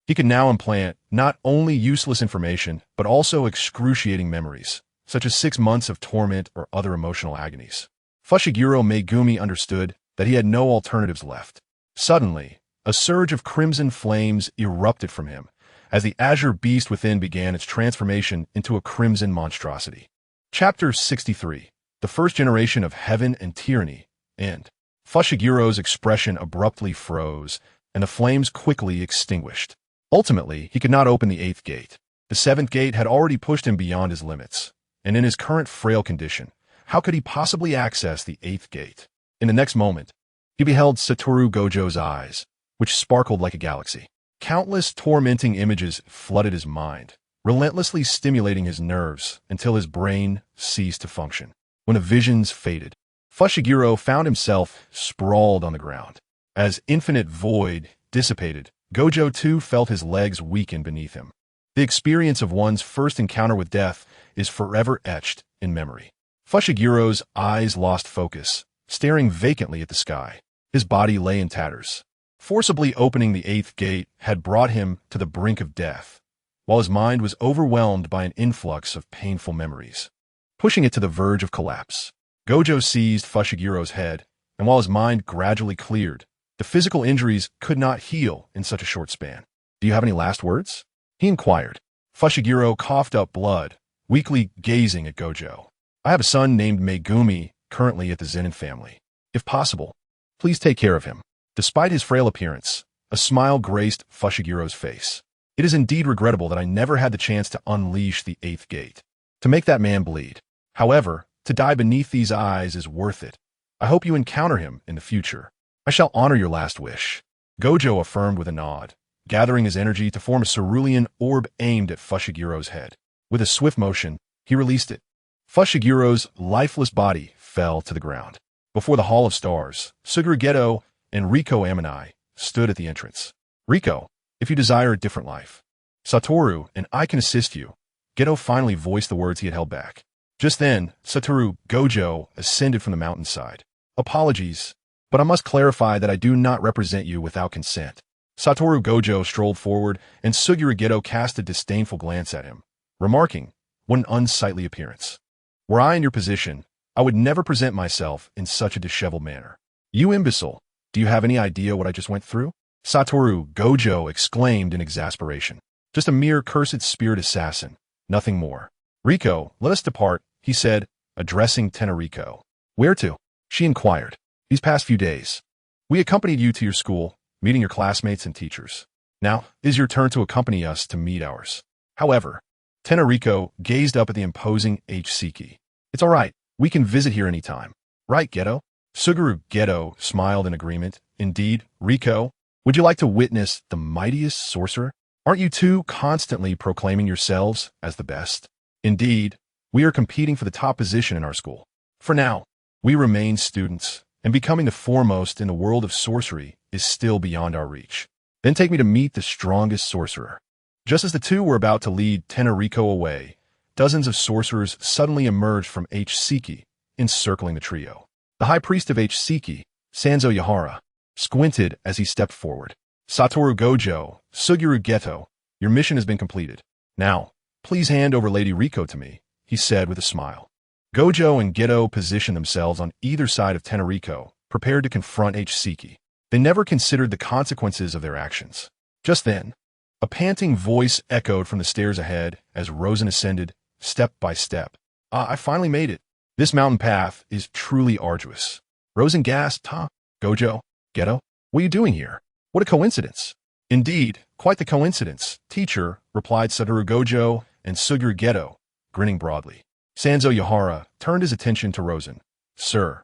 He could now implant not only useless information, but also excruciating memories, such as 6 months of torment or other emotional agonies. Fushiguro Megumi understood that he had no alternatives left. Suddenly, a surge of crimson flames erupted from him, as the azure beast within began its transformation into a crimson monstrosity. Chapter 63. The First Generation of Heaven and Tyranny. End. Fushiguro's expression abruptly froze, and the flames quickly extinguished. Ultimately, he could not open the 8th gate. The 7th gate had already pushed him beyond his limits, and in his current frail condition, how could he possibly access the 8th gate? In the next moment, he beheld Satoru Gojo's eyes, which sparkled like a galaxy. Countless tormenting images flooded his mind, relentlessly stimulating his nerves until his brain ceased to function. When the visions faded, Fushiguro found himself sprawled on the ground. As infinite void dissipated, Gojo too felt his legs weaken beneath him. The experience of one's first encounter with death is forever etched in memory. Fushiguro's eyes lost focus, staring vacantly at the sky. His body lay in tatters. Forcibly opening the 8th gate had brought him to the brink of death, while his mind was overwhelmed by an influx of painful memories, pushing it to the verge of collapse. Gojo seized Fushiguro's head, and while his mind gradually cleared, the physical injuries could not heal in such a short span. "Do you have any last words?" he inquired. Fushiguro coughed up blood, weakly gazing at Gojo. "I have a son named Megumi, currently at the Zenin family. If possible, please take care of him." Despite his frail appearance, a smile graced Fushiguro's face. "It is indeed regrettable that I never had the chance to unleash the 8th gate, to make that man bleed. However, to die beneath these eyes is worth it. I hope you encounter him in the future. I shall honor your last wish." Gojo affirmed with a nod, gathering his energy to form a cerulean orb aimed at Fushiguro's head. With a swift motion, he released it. Fushiguro's lifeless body fell to the ground. Before the Hall of Stars, Suguru Geto and Riko Amanai stood at the entrance. "Riko, if you desire a different life, Satoru and I can assist you." Geto finally voiced the words he had held back. Just then, Satoru Gojo ascended from the mountainside. "Apologies, but I must clarify that I do not represent you without consent." Satoru Gojo strolled forward, and Suguru Geto cast a disdainful glance at him, remarking, "What an unsightly appearance. Were I in your position, I would never present myself in such a disheveled manner." "You imbecile, do you have any idea what I just went through?" Satoru Gojo exclaimed in exasperation. "Just a mere cursed spirit assassin, nothing more." "Riko, let us depart," he said, addressing Tenariko. "Where to?" she inquired. "These past few days, we accompanied you to your school, meeting your classmates and teachers. Now, it is your turn to accompany us to meet ours." However, Tenariko gazed up at the imposing H-Siki. "It's all right. We can visit here any time. Right, Geto?" Suguru Geto smiled in agreement. "Indeed, Riko. Would you like to witness the mightiest sorcerer? Aren't you two constantly proclaiming yourselves as the best? Indeed, we are competing for the top position in our school. For now, we remain students, and becoming the foremost in the world of sorcery is still beyond our reach. Then take me to meet the strongest sorcerer." Just as the two were about to lead Tenariko away, dozens of sorcerers suddenly emerged from H-Siki, encircling the trio. The high priest of H-Siki, Sanzo Yahara, squinted as he stepped forward. "Satoru Gojo, Suguru Geto, your mission has been completed. Now, please hand over Lady Riko to me," he said with a smile. Gojo and Geto positioned themselves on either side of Tenariko, prepared to confront H-Siki. They never considered the consequences of their actions. Just then, a panting voice echoed from the stairs ahead as Rosen ascended, step by step. I finally made it. This mountain path is truly arduous." Rosen gasped. "Huh? Gojo? Geto? What are you doing here? What a coincidence." "Indeed, quite the coincidence, teacher," replied Satoru Gojo and Suguru Geto, grinning broadly. Sanzo Yahara turned his attention to Rosen. "Sir,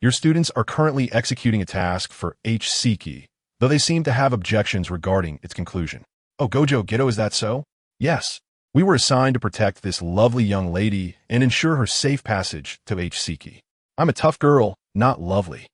your students are currently executing a task for H-Siki, though they seem to have objections regarding its conclusion." "Oh, Gojo Geto, is that so?" "Yes. We were assigned to protect this lovely young lady and ensure her safe passage to H-Siki. I'm a tough girl, not lovely."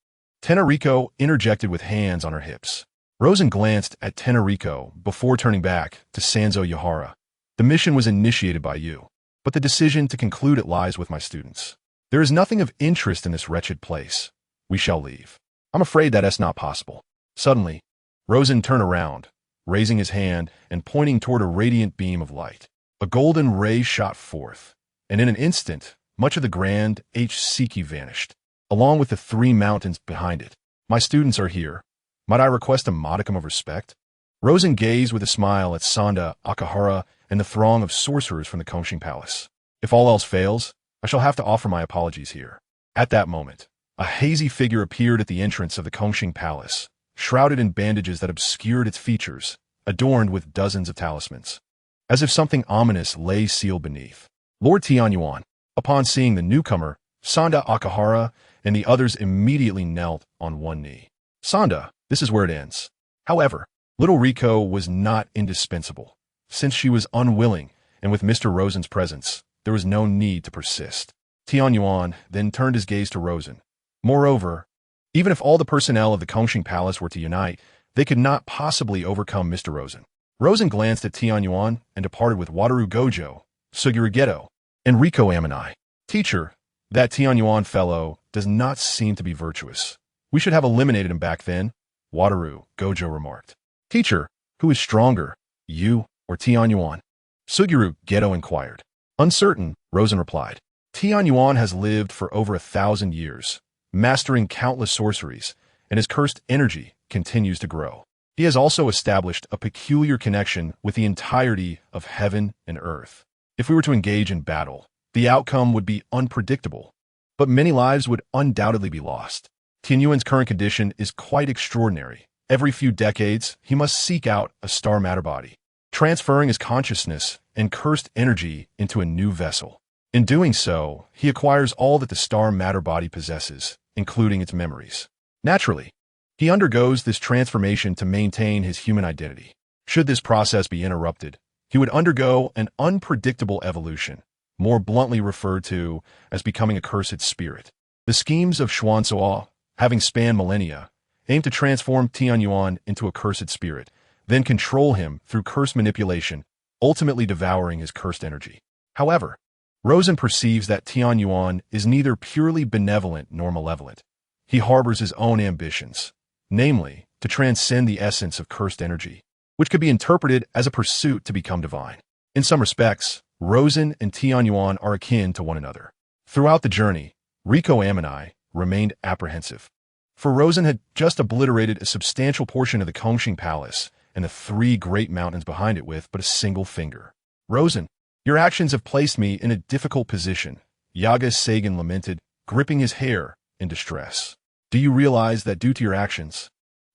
Tenariko interjected with hands on her hips. Rosen glanced at Tenariko before turning back to Sanzo Yahara. "The mission was initiated by you, but the decision to conclude it lies with my students. There is nothing of interest in this wretched place. We shall leave." "I'm afraid that is not possible." Suddenly, Rosen turned around, raising his hand and pointing toward a radiant beam of light. A golden ray shot forth, and in an instant, much of the grand H-Siki vanished, along with the 3 mountains behind it. "My students are here. Might I request a modicum of respect?" Rosen gazed with a smile at Sanda, Akahara, and the throng of sorcerers from the Kongshin Palace. "If all else fails, I shall have to offer my apologies here." At that moment, a hazy figure appeared at the entrance of the Kongshin Palace, shrouded in bandages that obscured its features, adorned with dozens of talismans. As if something ominous lay sealed beneath. Lord Tianyuan, upon seeing the newcomer, Sanda Akahara and the others immediately knelt on one knee. Sanda, this is where it ends. However, little Riko was not indispensable. Since she was unwilling, and with Mr. Rosen's presence, there was no need to persist. Tianyuan then turned his gaze to Rosen. Moreover, even if all the personnel of the Kongxing Palace were to unite, they could not possibly overcome Mr. Rosen. Rosen glanced at Tianyuan and departed with Wataru Gojo, Suguru Geto, and Riko Amanai. Teacher, that Tianyuan fellow does not seem to be virtuous. We should have eliminated him back then, Wataru Gojo remarked. Teacher, who is stronger, you or Tianyuan? Suguru Geto inquired. Uncertain, Rosen replied. Tianyuan has lived for over 1,000 years, mastering countless sorceries, and his cursed energy continues to grow. He has also established a peculiar connection with the entirety of heaven and earth. If we were to engage in battle, the outcome would be unpredictable, but many lives would undoubtedly be lost. Tianyuan's current condition is quite extraordinary. Every few decades, he must seek out a star matter body, transferring his consciousness and cursed energy into a new vessel. In doing so, he acquires all that the star matter body possesses, including its memories. Naturally, he undergoes this transformation to maintain his human identity. Should this process be interrupted, he would undergo an unpredictable evolution, more bluntly referred to as becoming a cursed spirit. The schemes of Xuanzhou, having spanned millennia, aim to transform Tianyuan into a cursed spirit, then control him through curse manipulation, ultimately devouring his cursed energy. However, Rosen perceives that Tianyuan is neither purely benevolent nor malevolent. He harbors his own ambitions, namely, to transcend the essence of cursed energy, which could be interpreted as a pursuit to become divine. In some respects, Rosen and Tianyuan are akin to one another. Throughout the journey, Riko Amanai remained apprehensive. For Rosen had just obliterated a substantial portion of the Kongxing Palace and the 3 great mountains behind it with but a single finger. Rosen, your actions have placed me in a difficult position, Yaga Sagan lamented, gripping his hair in distress. Do you realize that due to your actions,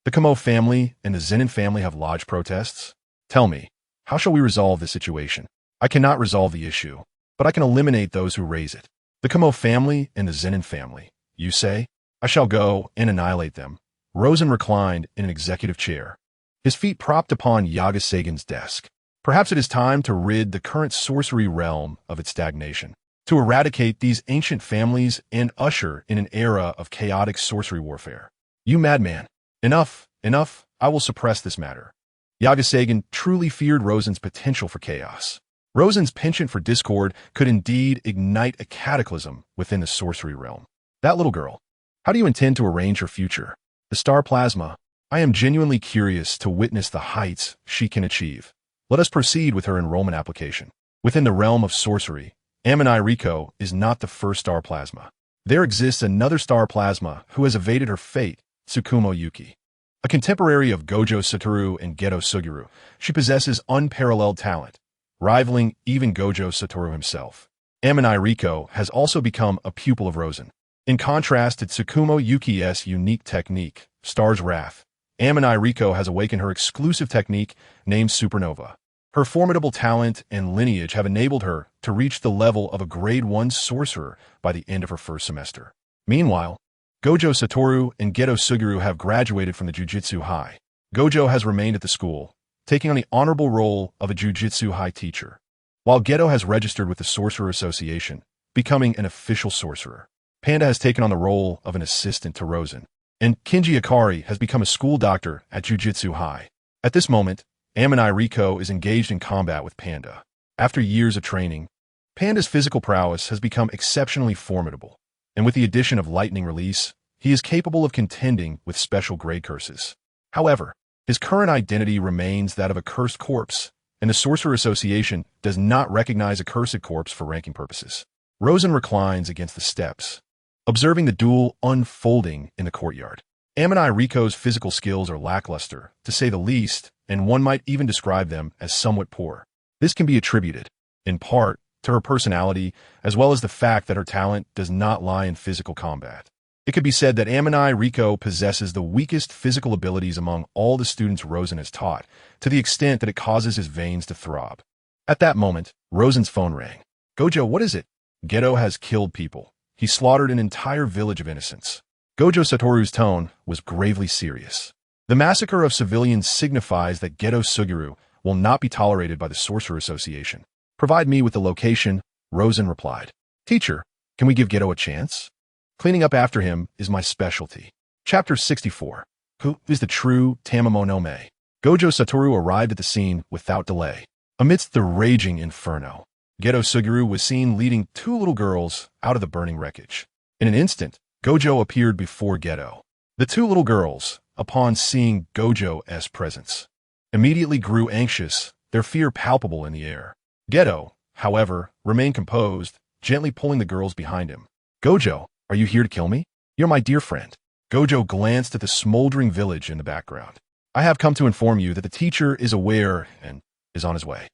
the Kamo family and the Zenin family have lodged protests? Tell me, how shall we resolve this situation? I cannot resolve the issue, but I can eliminate those who raise it. The Kamo family and the Zenin family, you say? I shall go and annihilate them. Rosen reclined in an executive chair, his feet propped upon Yaga Sagan's desk. Perhaps it is time to rid the current sorcery realm of its stagnation, to eradicate these ancient families and usher in an era of chaotic sorcery warfare. You madman! Enough, enough, I will suppress this matter. Yaga Sagan truly feared Rosen's potential for chaos. Rosen's penchant for discord could indeed ignite a cataclysm within the sorcery realm. That little girl, how do you intend to arrange her future? The star plasma, I am genuinely curious to witness the heights she can achieve. Let us proceed with her enrollment application. Within the realm of sorcery, Amanai Riko is not the first star plasma. There exists another star plasma who has evaded her fate, Tsukumo Yuki. A contemporary of Gojo Satoru and Geto Suguru, she possesses unparalleled talent, rivaling even Gojo Satoru himself. Amanai Riko has also become a pupil of Rosen. In contrast to Tsukumo Yuki's unique technique, Star's Wrath, Amanai Riko has awakened her exclusive technique named Supernova. Her formidable talent and lineage have enabled her to reach the level of a grade 1 sorcerer by the end of her first semester. Meanwhile, Gojo Satoru and Geto Suguru have graduated from the Jujutsu High. Gojo has remained at the school, taking on the honorable role of a Jujutsu High teacher, while Geto has registered with the Sorcerer Association, becoming an official sorcerer. Panda has taken on the role of an assistant to Rosen, and Kinji Akari has become a school doctor at Jujutsu High. At this moment, Amanai Riko is engaged in combat with Panda. After years of training, Panda's physical prowess has become exceptionally formidable, and with the addition of Lightning Release, he is capable of contending with special grade curses. However, his current identity remains that of a cursed corpse, and the Sorcerer Association does not recognize a cursed corpse for ranking purposes. Rosen reclines against the steps, observing the duel unfolding in the courtyard. Amanai Riko's physical skills are lackluster, to say the least, and one might even describe them as somewhat poor. This can be attributed, in part, to her personality, as well as the fact that her talent does not lie in physical combat. It could be said that Amani Riko possesses the weakest physical abilities among all the students Rosen has taught, to the extent that it causes his veins to throb. At that moment, Rosen's phone rang. Gojo, what is it? Geto has killed people. He slaughtered an entire village of innocents. Gojo Satoru's tone was gravely serious. The massacre of civilians signifies that Geto Suguru will not be tolerated by the Sorcerer Association. Provide me with the location, Rosen replied. Teacher, can we give Geto a chance? Cleaning up after him is my specialty. Chapter 64. Who is the true Tamamonome? Gojo Satoru arrived at the scene without delay. Amidst the raging inferno, Geto Suguru was seen leading two little girls out of the burning wreckage. In an instant, Gojo appeared before Geto. The two little girls, upon seeing Gojo's presence, immediately grew anxious, their fear palpable in the air. Geto, however, remained composed, gently pulling the girls behind him. Gojo, are you here to kill me? You're my dear friend. Gojo glanced at the smoldering village in the background. I have come to inform you that the teacher is aware and is on his way.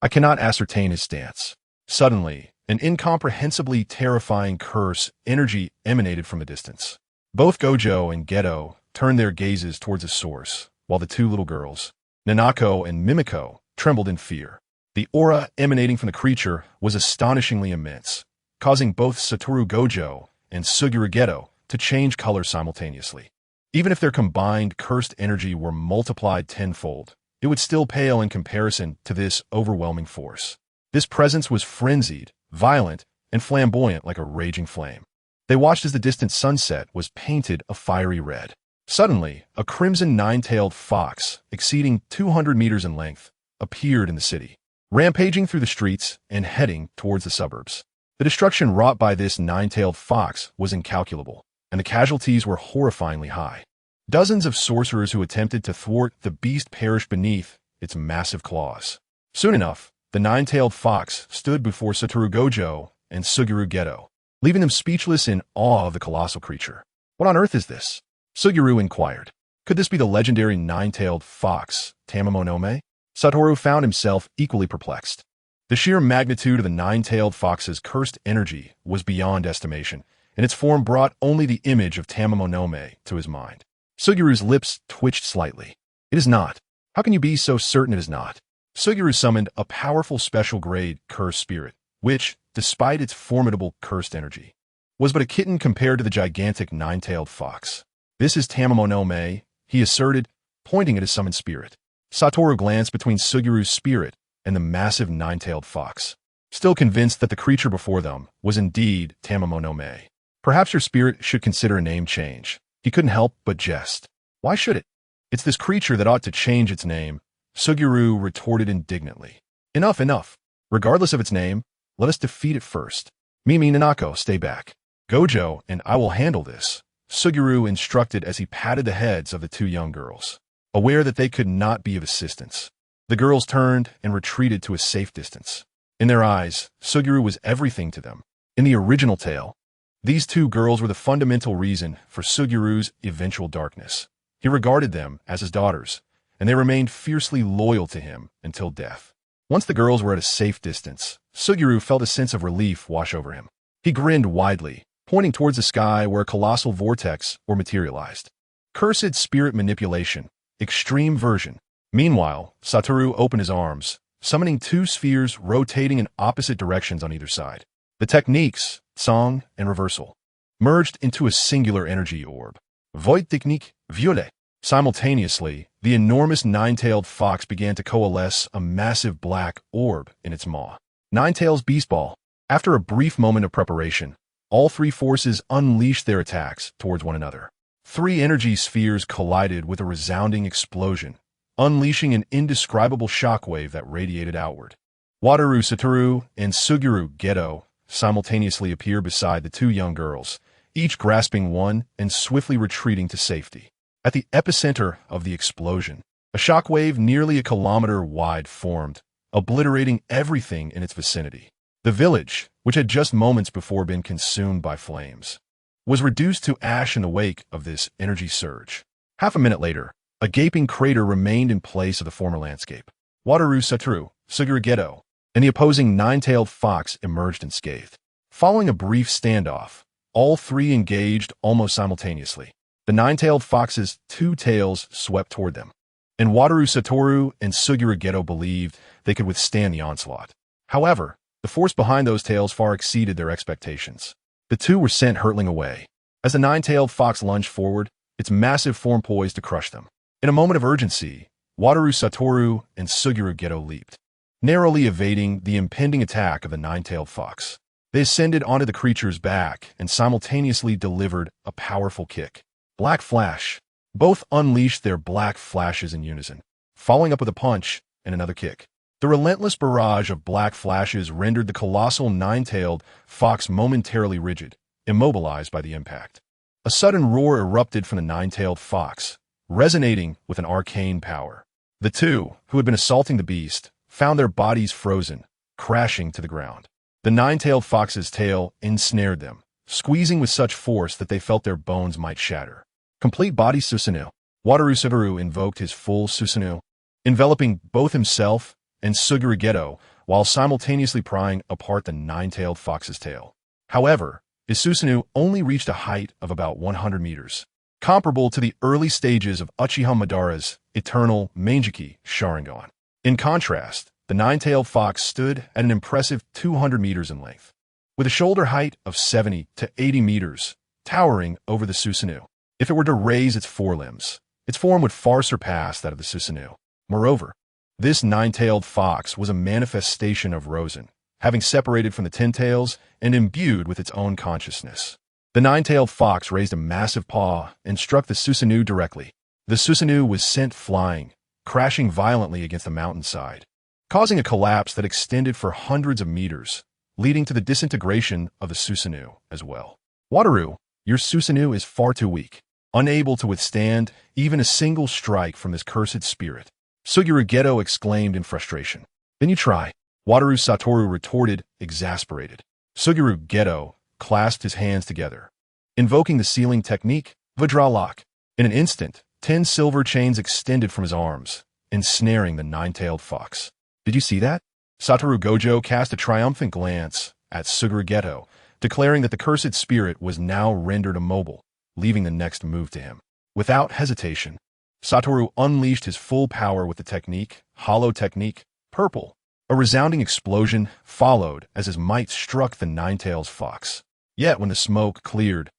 I cannot ascertain his stance. Suddenly, an incomprehensibly terrifying curse energy emanated from a distance. Both Gojo and Geto turned their gazes towards its source, while the two little girls, Nanako and Mimiko, trembled in fear. The aura emanating from the creature was astonishingly immense, causing both Satoru Gojo and Suguru Geto to change color simultaneously. Even if their combined cursed energy were multiplied tenfold, it would still pale in comparison to this overwhelming force. This presence was frenzied, violent, and flamboyant like a raging flame. They watched as the distant sunset was painted a fiery red. Suddenly, a crimson nine-tailed fox, exceeding 200 meters in length, appeared in the city, rampaging through the streets and heading towards the suburbs. The destruction wrought by this nine-tailed fox was incalculable, and the casualties were horrifyingly high. Dozens of sorcerers who attempted to thwart the beast perished beneath its massive claws. Soon enough, the nine-tailed fox stood before Satoru Gojo and Suguru Geto, leaving them speechless in awe of the colossal creature. What on earth is this? Suguru inquired. Could this be the legendary nine-tailed fox, Tamamonome? Satoru found himself equally perplexed. The sheer magnitude of the nine-tailed fox's cursed energy was beyond estimation, and its form brought only the image of Tamamonome to his mind. Suguru's lips twitched slightly. It is not. How can you be so certain it is not? Suguru summoned a powerful special-grade cursed spirit, which, despite its formidable cursed energy, was but a kitten compared to the gigantic nine-tailed fox. This is Tamamonome, he asserted, pointing at his summoned spirit. Satoru glanced between Suguru's spirit and the massive nine-tailed fox, still convinced that the creature before them was indeed Tamamonome. Perhaps your spirit should consider a name change. He couldn't help but jest. Why should it? It's this creature that ought to change its name, Suguru retorted indignantly. Enough, enough. Regardless of its name, let us defeat it first. Mimi Nanako, stay back. Gojo and I will handle this, Suguru instructed as he patted the heads of the two young girls, aware that they could not be of assistance. The girls turned and retreated to a safe distance. In their eyes, Suguru was everything to them. In the original tale, these two girls were the fundamental reason for Suguru's eventual darkness. He regarded them as his daughters, and they remained fiercely loyal to him until death. Once the girls were at a safe distance, Suguru felt a sense of relief wash over him. He grinned widely, pointing towards the sky where a colossal vortex were materialized. Cursed spirit manipulation, extreme version. Meanwhile, Satoru opened his arms, summoning two spheres rotating in opposite directions on either side. The techniques, song and reversal, merged into a singular energy orb. Void technique, violet. Simultaneously, the enormous nine-tailed fox began to coalesce a massive black orb in its maw. Nine-Tails Beast Ball. After a brief moment of preparation, all three forces unleashed their attacks towards one another. Three energy spheres collided with a resounding explosion, unleashing an indescribable shockwave that radiated outward. Wataru Satoru and Suguru Geto simultaneously appeared beside the two young girls, each grasping one and swiftly retreating to safety. At the epicenter of the explosion, a shockwave nearly a kilometer wide formed, obliterating everything in its vicinity. The village, which had just moments before been consumed by flames, was reduced to ash in the wake of this energy surge. Half a minute later, a gaping crater remained in place of the former landscape. Wataru Satoru, Suguru Geto, and the opposing nine-tailed fox emerged unscathed. Following a brief standoff, All three engaged almost simultaneously. The nine-tailed fox's two tails swept toward them, and Wataru Satoru and Suguru Geto believed they could withstand the onslaught. However, the force behind those tails far exceeded their expectations. The two were sent hurtling away. As the nine-tailed fox lunged forward, its massive form poised to crush them. In a moment of urgency, Wataru Satoru and Suguru Geto leaped, narrowly evading the impending attack of the nine-tailed fox. They ascended onto the creature's back and simultaneously delivered a powerful kick. Black flash. Both unleashed their black flashes in unison, following up with a punch and another kick. The relentless barrage of black flashes rendered the colossal nine-tailed fox momentarily rigid, immobilized by the impact. A sudden roar erupted from the nine-tailed fox, resonating with an arcane power. The two, who had been assaulting the beast, found their bodies frozen, crashing to the ground. The nine-tailed fox's tail ensnared them, squeezing with such force that they felt their bones might shatter. Complete body Susanoo. Wataru Suguru invoked his full Susanoo, enveloping both himself and Suguru Geto while simultaneously prying apart the nine-tailed fox's tail. However, his Susanoo only reached a height of about 100 meters, comparable to the early stages of Uchiha Madara's eternal Mangeki Sharingan. In contrast, the nine-tailed fox stood at an impressive 200 meters in length, with a shoulder height of 70 to 80 meters, towering over the Susanoo. If it were to raise its forelimbs, its form would far surpass that of the Susanoo. Moreover, this nine-tailed fox was a manifestation of Rosen, having separated from the ten tails and imbued with its own consciousness. The nine-tailed fox raised a massive paw and struck the Susanoo directly. The Susanoo was sent flying, crashing violently against the mountainside, causing a collapse that extended for hundreds of meters, leading to the disintegration of the Susanoo as well. Wataru, your Susanoo is far too weak, unable to withstand even a single strike from this cursed spirit. Suguru Geto exclaimed in frustration. Then you try, Wataru Satoru retorted, exasperated. Suguru Geto clasped his hands together, invoking the sealing technique, Vajra Lock. In an instant, 10 silver chains extended from his arms, ensnaring the nine-tailed fox. Did you see that? Satoru Gojo cast a triumphant glance at Suguru Geto, declaring that the cursed spirit was now rendered immobile, leaving the next move to him. Without hesitation, Satoru unleashed his full power with the technique, Hollow Technique, Purple. A resounding explosion followed as his might struck the nine-tailed fox. Yet when the smoke cleared,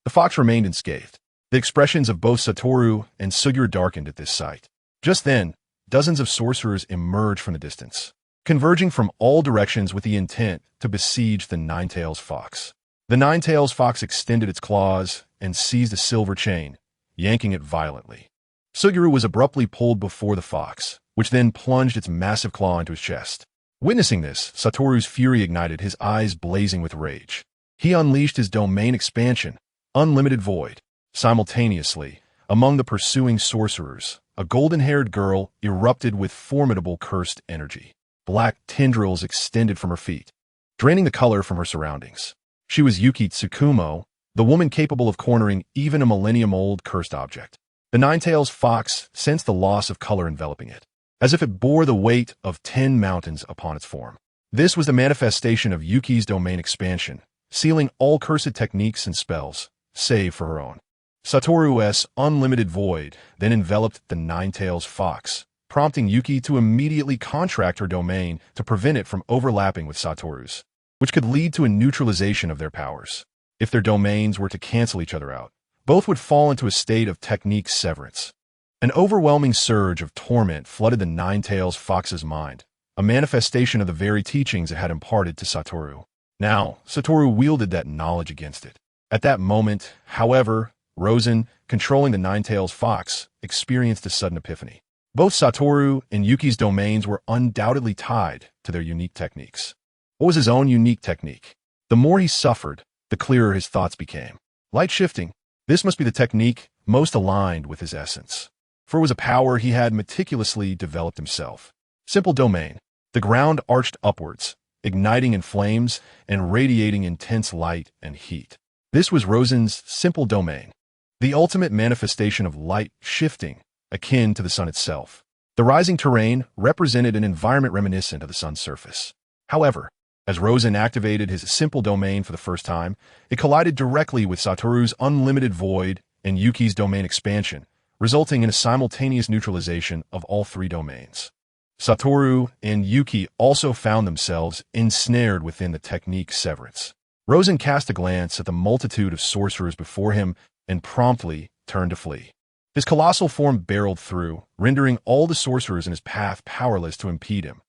the fox remained unscathed. The expressions of both Satoru and Suguru darkened at this sight. Just then, dozens of sorcerers emerged from the distance, converging from all directions with the intent to besiege the nine-tailed fox. The nine-tailed fox extended its claws and seized a silver chain, yanking it violently. Suguru was abruptly pulled before the fox, which then plunged its massive claw into his chest. Witnessing this, Satoru's fury ignited, his eyes blazing with rage. He unleashed his domain expansion, Unlimited Void. Simultaneously, among the pursuing sorcerers, a golden-haired girl erupted with formidable cursed energy. Black tendrils extended from her feet, draining the color from her surroundings. She was Yuki Tsukumo, the woman capable of cornering even a millennium-old cursed object. The nine-tailed fox sensed the loss of color enveloping it, as if it bore the weight of 10 mountains upon its form. This was the manifestation of Yuki's domain expansion, sealing all cursed techniques and spells, save for her own. Satoru's Unlimited Void then enveloped the nine-tailed fox, prompting Yuki to immediately contract her domain to prevent it from overlapping with Satoru's, which could lead to a neutralization of their powers. If their domains were to cancel each other out, both would fall into a state of technique severance. An overwhelming surge of torment flooded the nine-tailed fox's mind, a manifestation of the very teachings it had imparted to Satoru. Now, Satoru wielded that knowledge against it. At that moment, however, Rosen, controlling the nine-tailed fox, experienced a sudden epiphany. Both Satoru and Yuki's domains were undoubtedly tied to their unique techniques. What was his own unique technique? The more he suffered, the clearer his thoughts became. Light shifting. This must be the technique most aligned with his essence, for it was a power he had meticulously developed himself. Simple domain. The ground arched upwards, igniting in flames and radiating intense light and heat. This was Rosen's simple domain, the ultimate manifestation of light shifting, akin to the sun itself. The rising terrain represented an environment reminiscent of the sun's surface. However, As Rosen activated his simple domain for the first time, it collided directly with Satoru's unlimited void and Yuki's domain expansion, resulting in a simultaneous neutralization of all three domains. Satoru and Yuki also found themselves ensnared within the technique severance. Rosen cast a glance at the multitude of sorcerers before him and promptly turned to flee. His colossal form barreled through, rendering all the sorcerers in his path powerless to impede him.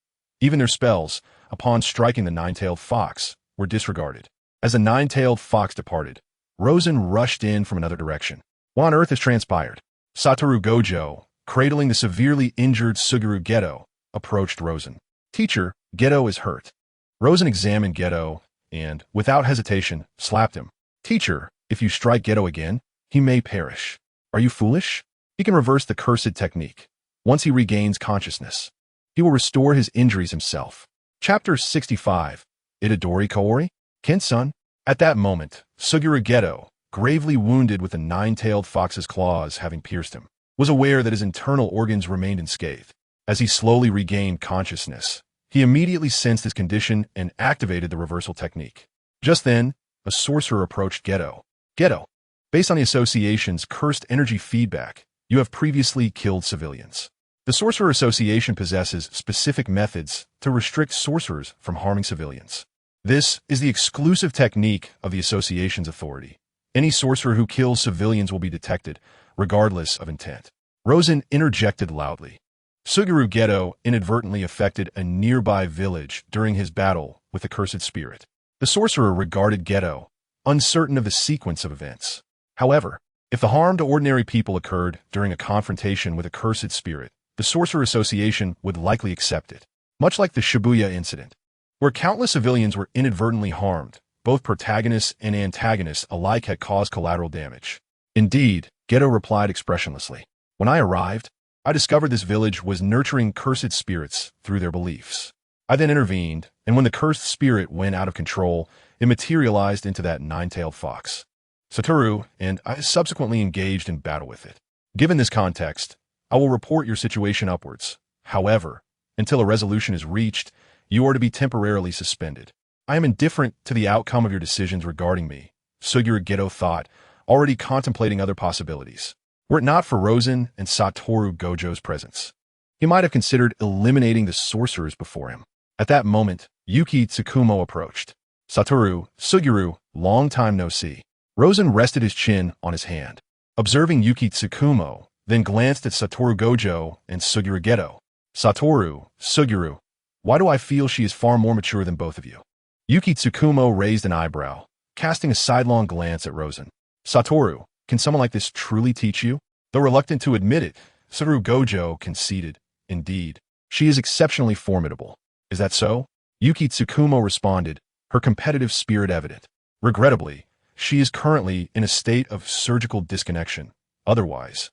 Even their spells, upon striking the nine-tailed fox, were disregarded. As the nine-tailed fox departed, Rosen rushed in from another direction. What on earth has transpired? Satoru Gojo, cradling the severely injured Suguru Geto, approached Rosen. Teacher, Geto is hurt. Rosen examined Geto and, without hesitation, slapped him. Teacher, if you strike Geto again, he may perish. Are you foolish? He can reverse the cursed technique. Once he regains consciousness, he will restore his injuries himself. Chapter 65. Itadori Kaori? Ken-san? At that moment, Suguru Geto, gravely wounded with a nine-tailed fox's claws having pierced him, was aware that his internal organs remained unscathed. As he slowly regained consciousness, he immediately sensed his condition and activated the reversal technique. Just then, a sorcerer approached Geto. Geto, based on the association's cursed energy feedback, you have previously killed civilians. The Sorcerer Association possesses specific methods to restrict sorcerers from harming civilians. This is the exclusive technique of the association's authority. Any sorcerer who kills civilians will be detected, regardless of intent. Rosen interjected loudly. Suguru Geto inadvertently affected a nearby village during his battle with the cursed spirit. The sorcerer regarded Geto, uncertain of the sequence of events. However, if the harm to ordinary people occurred during a confrontation with a cursed spirit, the Sorcerer Association would likely accept it. Much like the Shibuya incident, where countless civilians were inadvertently harmed, both protagonists and antagonists alike had caused collateral damage. Indeed, Geto replied expressionlessly. When I arrived, I discovered this village was nurturing cursed spirits through their beliefs. I then intervened, and when the cursed spirit went out of control, it materialized into that nine-tailed fox. Satoru and I subsequently engaged in battle with it. Given this context, I will report your situation upwards. However, until a resolution is reached, you are to be temporarily suspended. I am indifferent to the outcome of your decisions regarding me, Suguru Geto thought, already contemplating other possibilities. Were it not for Rosen and Satoru Gojo's presence, he might have considered eliminating the sorcerers before him. At that moment, Yuki Tsukumo approached. Satoru, Suguru, long time no see. Rosen rested his chin on his hand. Observing Yuki Tsukumo, then glanced at Satoru Gojo and Suguru Geto. Satoru, Suguru, why do I feel she is far more mature than both of you? Yuki Tsukumo raised an eyebrow, casting a sidelong glance at Rosen. Satoru, can someone like this truly teach you? Though reluctant to admit it, Satoru Gojo conceded. Indeed, she is exceptionally formidable. Is that so? Yuki Tsukumo responded, her competitive spirit evident. Regrettably, she is currently in a state of surgical disconnection. Otherwise,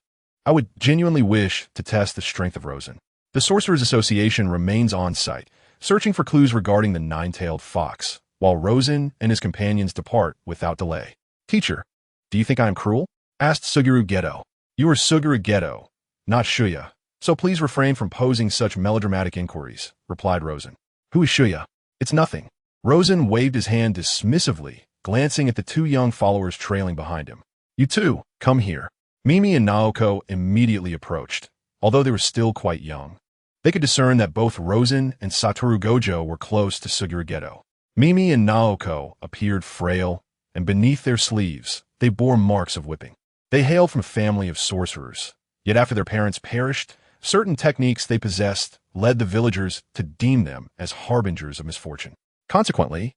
I would genuinely wish to test the strength of Rosen. The Sorcerers Association remains on site, searching for clues regarding the nine-tailed fox, while Rosen and his companions depart without delay. Teacher, do you think I am cruel? Asked Suguru Geto. You are Suguru Geto, not Shuya, so please refrain from posing such melodramatic inquiries, replied Rosen. Who is Shuya? It's nothing. Rosen waved his hand dismissively, glancing at the two young followers trailing behind him. You two, come here. Mimi and Naoko immediately approached, although they were still quite young. They could discern that both Rosen and Satoru Gojo were close to Suguru Geto. Mimi and Naoko appeared frail, and beneath their sleeves, they bore marks of whipping. They hailed from a family of sorcerers, yet after their parents perished, certain techniques they possessed led the villagers to deem them as harbingers of misfortune. Consequently,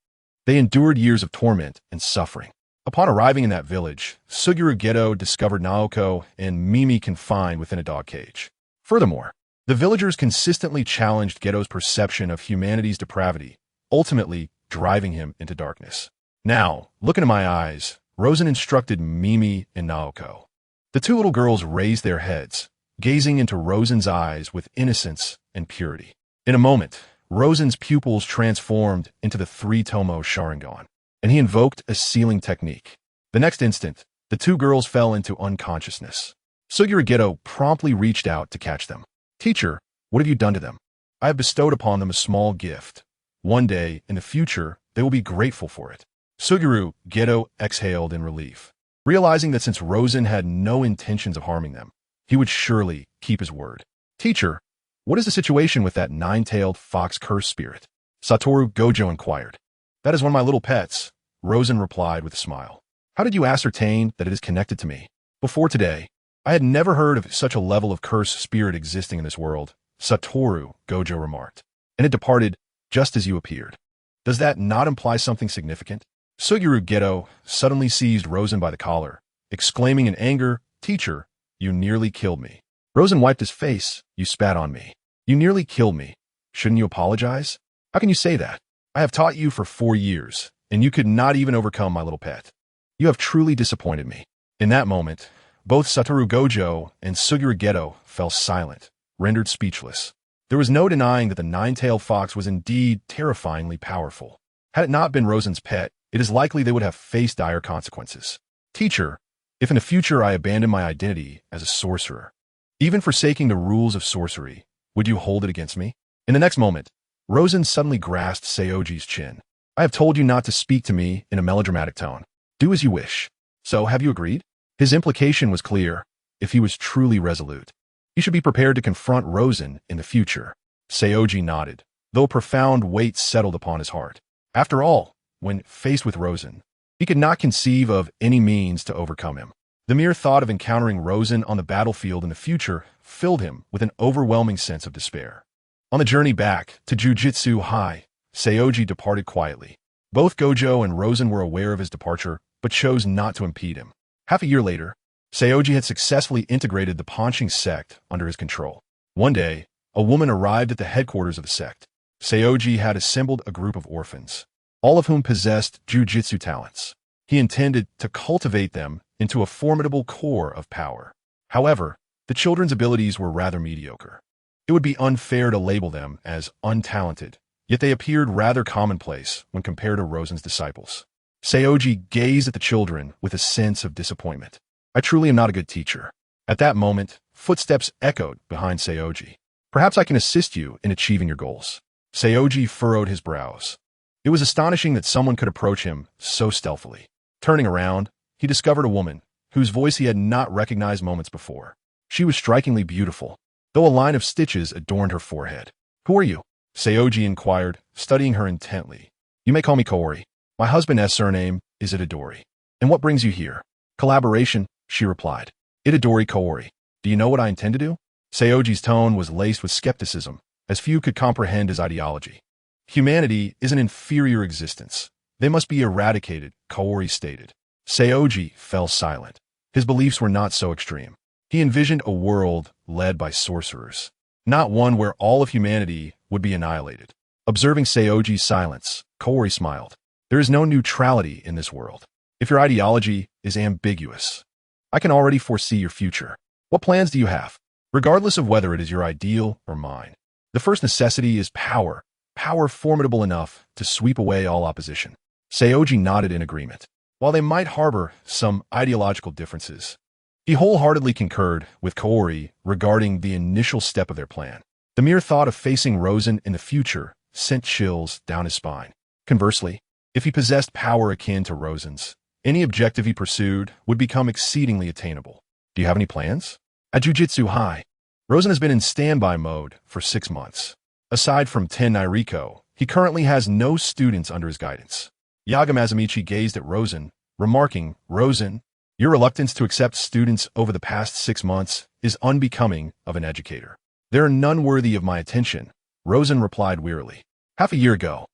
they endured years of torment and suffering. Upon arriving in that village, Suguru Geto discovered Naoko and Mimi confined within a dog cage. Furthermore, the villagers consistently challenged Geto's perception of humanity's depravity, ultimately driving him into darkness. Now, look into my eyes, Rosen instructed Mimi and Naoko. The two little girls raised their heads, gazing into Rosen's eyes with innocence and purity. In a moment, Rosen's pupils transformed into the three-tomo Sharingan, and he invoked a sealing technique. The next instant, the two girls fell into unconsciousness. Suguru Geto promptly reached out to catch them. Teacher, what have you done to them? I have bestowed upon them a small gift, One day, in the future, they will be grateful for it. Suguru Geto exhaled in relief, realizing that since Rosen had no intentions of harming them, he would surely keep his word. Teacher, what is the situation with that nine-tailed fox curse spirit? Satoru Gojo inquired. That is one of my little pets, Rosen replied with a smile. How did you ascertain that it is connected to me? Before today, I had never heard of such a level of curse spirit existing in this world, Satoru Gojo remarked. And it departed just as you appeared. Does that not imply something significant? Suguru Geto suddenly seized Rosen by the collar, exclaiming in anger, Teacher, you nearly killed me. Rosen wiped his face. You spat on me. You nearly killed me. Shouldn't you apologize? How can you say that? I have taught you for 4 years, and you could not even overcome my little pet. You have truly disappointed me. In that moment, both Satoru Gojo and Suguru Geto fell silent, rendered speechless. There was no denying that the nine-tailed fox was indeed terrifyingly powerful. Had it not been Rosen's pet, it is likely they would have faced dire consequences. Teacher, if in the future I abandon my identity as a sorcerer, even forsaking the rules of sorcery, would you hold it against me? In the next moment, Rosen suddenly grasped Seoji's chin. I have told you not to speak to me in a melodramatic tone. Do as you wish. So, have you agreed? His implication was clear. If he was truly resolute, he should be prepared to confront Rosen in the future. Seoji nodded, though a profound weight settled upon his heart. After all, when faced with Rosen, he could not conceive of any means to overcome him. The mere thought of encountering Rosen on the battlefield in the future filled him with an overwhelming sense of despair. On the journey back to Jujutsu High, Seoji departed quietly. Both Gojo and Rosen were aware of his departure, but chose not to impede him. Half a year later, Seoji had successfully integrated the Ponching sect under his control. One day, a woman arrived at the headquarters of the sect. Seoji had assembled a group of orphans, all of whom possessed jujitsu talents. He intended to cultivate them into a formidable core of power. However, the children's abilities were rather mediocre. It would be unfair to label them as untalented, yet they appeared rather commonplace when compared to Rosen's disciples. Seoji gazed at the children with a sense of disappointment. I truly am not a good teacher. At that moment, footsteps echoed behind Seoji. Perhaps I can assist you in achieving your goals. Seoji furrowed his brows. It was astonishing that someone could approach him so stealthily. Turning around, he discovered a woman, whose voice he had not recognized moments before. She was strikingly beautiful, though a line of stitches adorned her forehead. Who are you? Seoji inquired, studying her intently. You may call me Kaori. My husband's surname is Itadori. And what brings you here? Collaboration, she replied. Itadori Kaori. Do you know what I intend to do? Seoji's tone was laced with skepticism, as few could comprehend his ideology. Humanity is an inferior existence. They must be eradicated, Kaori stated. Seoji fell silent. His beliefs were not so extreme. He envisioned a world led by sorcerers, not one where all of humanity would be annihilated. Observing Seoji's silence, Kaori smiled. There is no neutrality in this world. If your ideology is ambiguous, I can already foresee your future. What plans do you have? Regardless of whether it is your ideal or mine, the first necessity is power, power formidable enough to sweep away all opposition. Seoji nodded in agreement. While they might harbor some ideological differences, he wholeheartedly concurred with Kaori regarding the initial step of their plan. The mere thought of facing Rosen in the future sent chills down his spine. Conversely, if he possessed power akin to Rosen's, any objective he pursued would become exceedingly attainable. Do you have any plans? At Jujutsu High, Rosen has been in standby mode for 6 months. Aside from Ten Nairiko, he currently has no students under his guidance. Yaga Mazamichi gazed at Rosen, remarking, Rosen, your reluctance to accept students over the past 6 months is unbecoming of an educator. There are none worthy of my attention, Rosen replied wearily. Half a year ago,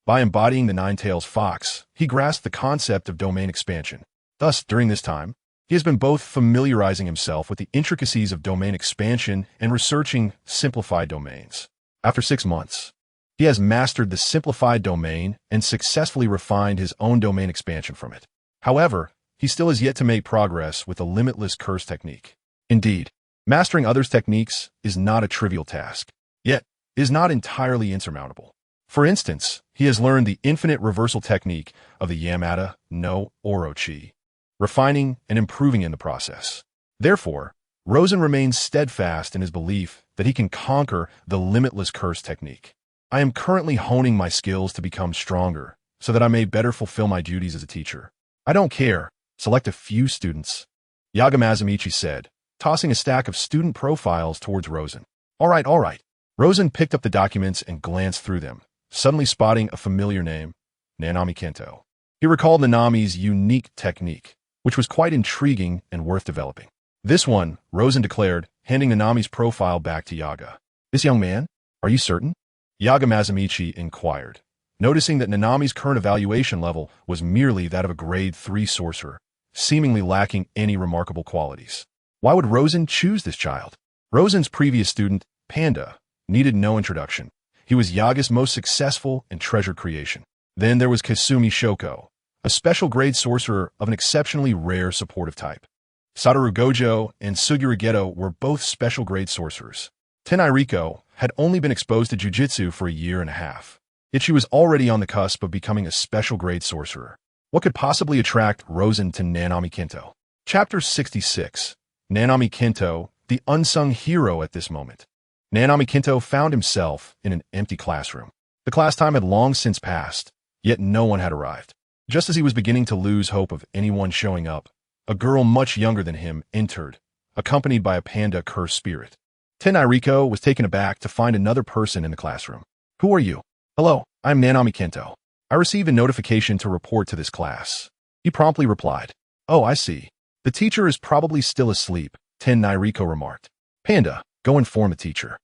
by embodying the Nine-Tails Fox, he grasped the concept of domain expansion. Thus, during this time, he has been both familiarizing himself with the intricacies of domain expansion and researching simplified domains. After 6 months, he has mastered the simplified domain and successfully refined his own domain expansion from it. However, he still has yet to make progress with the limitless curse technique. Indeed, mastering others' techniques is not a trivial task, yet is not entirely insurmountable. For instance, he has learned the infinite reversal technique of the Yamada no Orochi, refining and improving in the process. Therefore, Rosen remains steadfast in his belief that he can conquer the limitless curse technique. I am currently honing my skills to become stronger, so that I may better fulfill my duties as a teacher. I don't care. Select a few students. Yagamazamichi said, tossing a stack of student profiles towards Rosen. All right. Rosen picked up the documents and glanced through them, suddenly spotting a familiar name, Nanami Kento. He recalled Nanami's unique technique, which was quite intriguing and worth developing. This one, Rosen declared, handing Nanami's profile back to Yaga. This young man? Are you certain? Yagamazamichi inquired, noticing that Nanami's current evaluation level was merely that of a grade 3 sorcerer, seemingly lacking any remarkable qualities. Why would Rosen choose this child? Rosen's previous student, Panda, needed no introduction. He was Yaga's most successful and treasured creation. Then there was Kasumi Shoko, a special grade sorcerer of an exceptionally rare supportive type. Satoru Gojo and Suguru Geto were both special grade sorcerers. Tenai Riko had only been exposed to jujitsu for a year and a half, yet she was already on the cusp of becoming a special grade sorcerer. What could possibly attract Rosen to Nanami Kento? Chapter 66. Nanami Kento, the unsung hero at this moment. Nanami Kento found himself in an empty classroom. The class time had long since passed, yet no one had arrived. Just as he was beginning to lose hope of anyone showing up, a girl much younger than him entered, accompanied by a panda cursed spirit. Tenai Riko was taken aback to find another person in the classroom. Who are you? Hello, I'm Nanami Kento. I received a notification to report to this class. He promptly replied. Oh, I see. The teacher is probably still asleep, Tenai Riko remarked. Panda, go inform the teacher.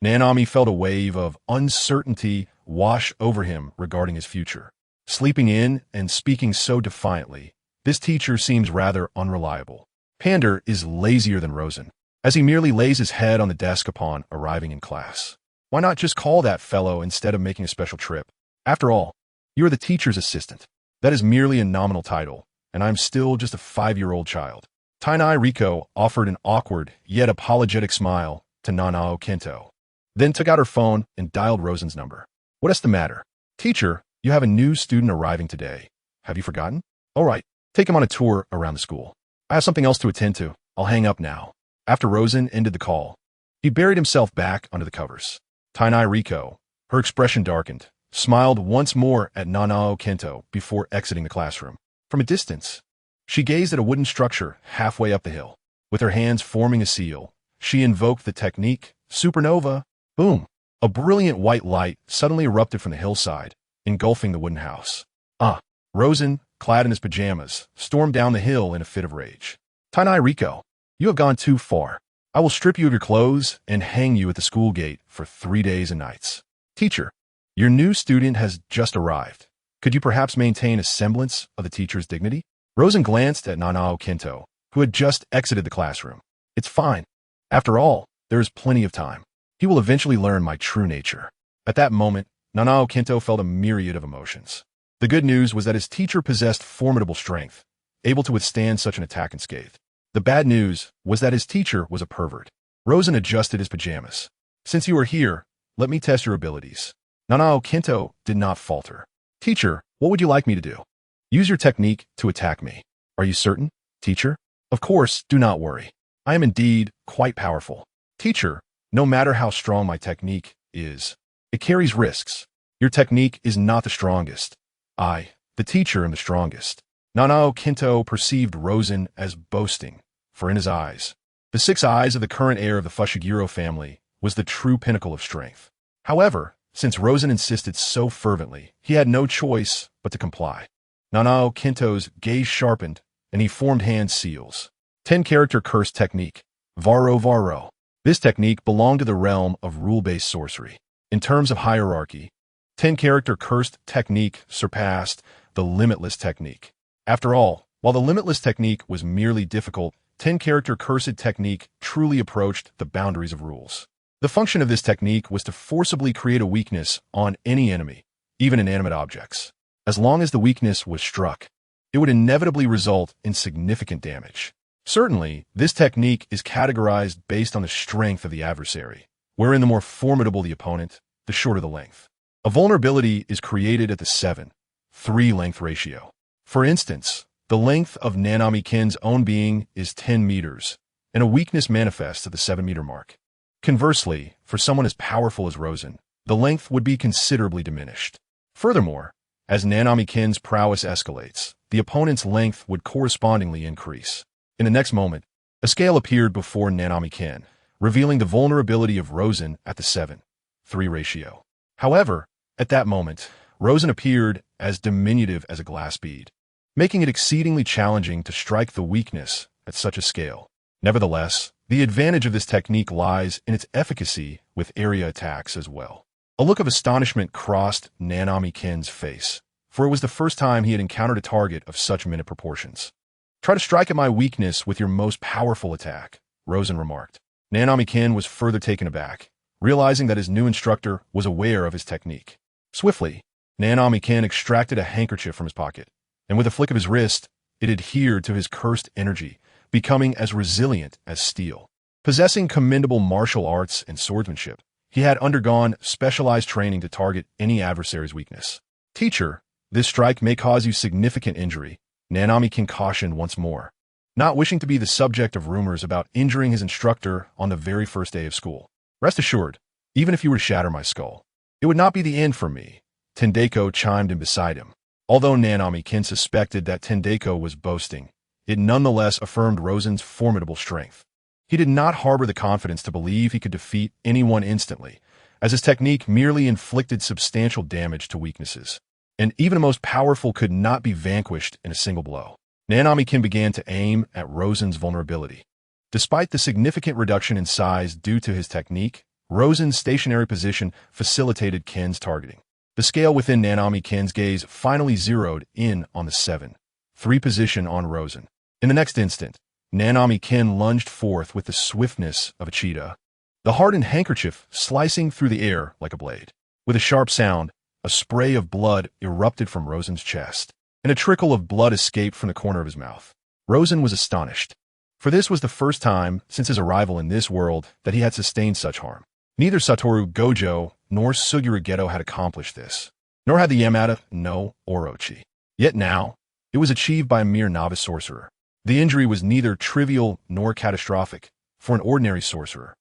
Nanami felt a wave of uncertainty wash over him regarding his future. Sleeping in and speaking so defiantly, this teacher seems rather unreliable. Panda is lazier than Rosen, as he merely lays his head on the desk upon arriving in class. Why not just call that fellow instead of making a special trip? After all, you are the teacher's assistant. That is merely a nominal title, and I'm still just a 5-year-old child. Tenai Riko offered an awkward yet apologetic smile to Nanao Kento, then took out her phone and dialed Rosen's number. What is the matter? Teacher, you have a new student arriving today. Have you forgotten? All right, take him on a tour around the school. I have something else to attend to. I'll hang up now. After Rosen ended the call, he buried himself back under the covers. Tenai Riko, her expression darkened, smiled once more at Nanao Kento before exiting the classroom. From a distance, she gazed at a wooden structure halfway up the hill. With her hands forming a seal, she invoked the technique, Supernova. Boom! A brilliant white light suddenly erupted from the hillside, engulfing the wooden house. Rosen, clad in his pajamas, stormed down the hill in a fit of rage. Tenai Riko, you have gone too far. I will strip you of your clothes and hang you at the school gate for 3 days and nights. Teacher, your new student has just arrived. Could you perhaps maintain a semblance of the teacher's dignity? Rosen glanced at Nanao Kento, who had just exited the classroom. It's fine. After all, there is plenty of time. He will eventually learn my true nature. At that moment, Nanao Kento felt a myriad of emotions. The good news was that his teacher possessed formidable strength, able to withstand such an attack unscathed. The bad news was that his teacher was a pervert. Rosen adjusted his pajamas. Since you are here, let me test your abilities. Nanao Kento did not falter. Teacher, what would you like me to do? Use your technique to attack me. Are you certain, teacher? Of course, do not worry. I am indeed quite powerful. Teacher, no matter how strong my technique is, it carries risks. Your technique is not the strongest. I, the teacher, am the strongest. Nanao Kento perceived Rosen as boasting, for in his eyes, the 6 eyes of the current heir of the Fushiguro family was the true pinnacle of strength. However, since Rosen insisted so fervently, he had no choice but to comply. Nanao Kento's gaze sharpened, and he formed hand seals. 10-character curse technique, Varo Varo. This technique belonged to the realm of rule-based sorcery. In terms of hierarchy, 10-character cursed technique surpassed the limitless technique. After all, while the limitless technique was merely difficult, 10-character cursed technique truly approached the boundaries of rules. The function of this technique was to forcibly create a weakness on any enemy, even inanimate objects. As long as the weakness was struck, it would inevitably result in significant damage. Certainly, this technique is categorized based on the strength of the adversary, wherein the more formidable the opponent, the shorter the length. A vulnerability is created at the 7:3 length ratio. For instance, the length of Nanami Ken's own being is 10 meters, and a weakness manifests at the 7-meter mark. Conversely, for someone as powerful as Rosen, the length would be considerably diminished. Furthermore, as Nanami Kin's prowess escalates, the opponent's length would correspondingly increase. In the next moment, a scale appeared before Nanami Kin, revealing the vulnerability of Rosen at the 7:3 ratio. However, at that moment, Rosen appeared as diminutive as a glass bead, making it exceedingly challenging to strike the weakness at such a scale. Nevertheless, the advantage of this technique lies in its efficacy with area attacks as well. A look of astonishment crossed Nanami Kin's face, for it was the first time he had encountered a target of such minute proportions. "Try to strike at my weakness with your most powerful attack," Rosen remarked. Nanami Kin was further taken aback, realizing that his new instructor was aware of his technique. Swiftly, Nanami Kin extracted a handkerchief from his pocket, and with a flick of his wrist, it adhered to his cursed energy, becoming as resilient as steel. Possessing commendable martial arts and swordsmanship, he had undergone specialized training to target any adversary's weakness. "Teacher, this strike may cause you significant injury," Nanami Kin cautioned once more, not wishing to be the subject of rumors about injuring his instructor on the very first day of school. "Rest assured, even if you were to shatter my skull, it would not be the end for me," Tendeko chimed in beside him. Although Nanami Kin suspected that Tendeko was boasting, it nonetheless affirmed Rosen's formidable strength. He did not harbor the confidence to believe he could defeat anyone instantly, as his technique merely inflicted substantial damage to weaknesses, and even the most powerful could not be vanquished in a single blow. Nanami Kin began to aim at Rosen's vulnerability. Despite the significant reduction in size due to his technique, Rosen's stationary position facilitated Kin's targeting. The scale within Nanami Kin's gaze finally zeroed in on the 7:3 position on Rosen. In the next instant, Nanami Kin lunged forth with the swiftness of a cheetah, the hardened handkerchief slicing through the air like a blade. With a sharp sound, a spray of blood erupted from Rosen's chest, and a trickle of blood escaped from the corner of his mouth. Rosen was astonished, for this was the first time since his arrival in this world that he had sustained such harm. Neither Satoru Gojo nor Suguru Geto had accomplished this, nor had the Yamada no Orochi. Yet now, it was achieved by a mere novice sorcerer. The injury was neither trivial nor catastrophic for an ordinary sorcerer.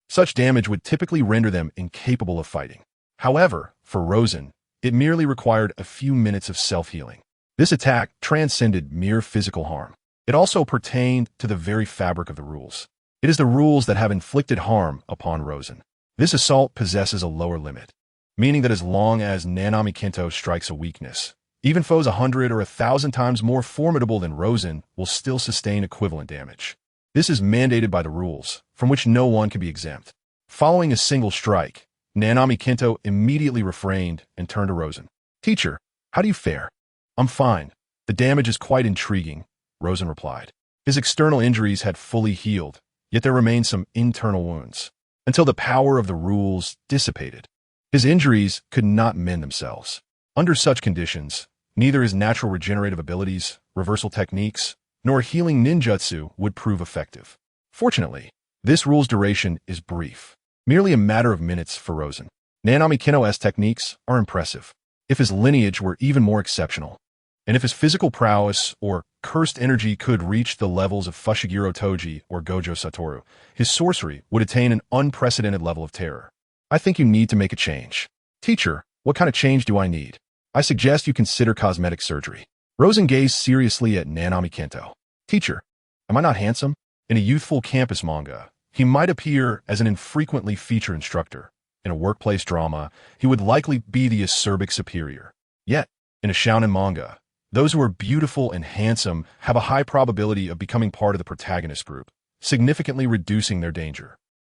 Such damage would typically render them incapable of fighting. However, for Rosen, it merely required a few minutes of self-healing. This attack transcended mere physical harm. It also pertained to the very fabric of the rules. It is the rules that have inflicted harm upon Rosen. This assault possesses a lower limit, meaning that as long as Nanami Kinto strikes a weakness, even foes 100 or 1,000 times more formidable than Rosen will still sustain equivalent damage. This is mandated by the rules, from which no one can be exempt. Following a single strike, Nanami Kinto immediately refrained and turned to Rosen. "Teacher, how do you fare?" "I'm fine. The damage is quite intriguing," Rosen replied. His external injuries had fully healed, yet there remained some internal wounds, until the power of the rules dissipated. His injuries could not mend themselves. Under such conditions, neither his natural regenerative abilities, reversal techniques, nor healing ninjutsu would prove effective. Fortunately, this rule's duration is brief, merely a matter of minutes for Rosen. Nanami Kinto's techniques are impressive, if his lineage were even more exceptional, and if his physical prowess or cursed energy could reach the levels of Fushiguro Toji or Gojo Satoru, his sorcery would attain an unprecedented level of terror. "I think you need to make a change." "Teacher, what kind of change do I need?" "I suggest you consider cosmetic surgery." Rosen gazed seriously at Nanami Kinto. "Teacher, am I not handsome?" In a youthful campus manga, he might appear as an infrequently featured instructor. In a workplace drama, he would likely be the acerbic superior. Yet, in a shounen manga, those who are beautiful and handsome have a high probability of becoming part of the protagonist group, significantly reducing their danger,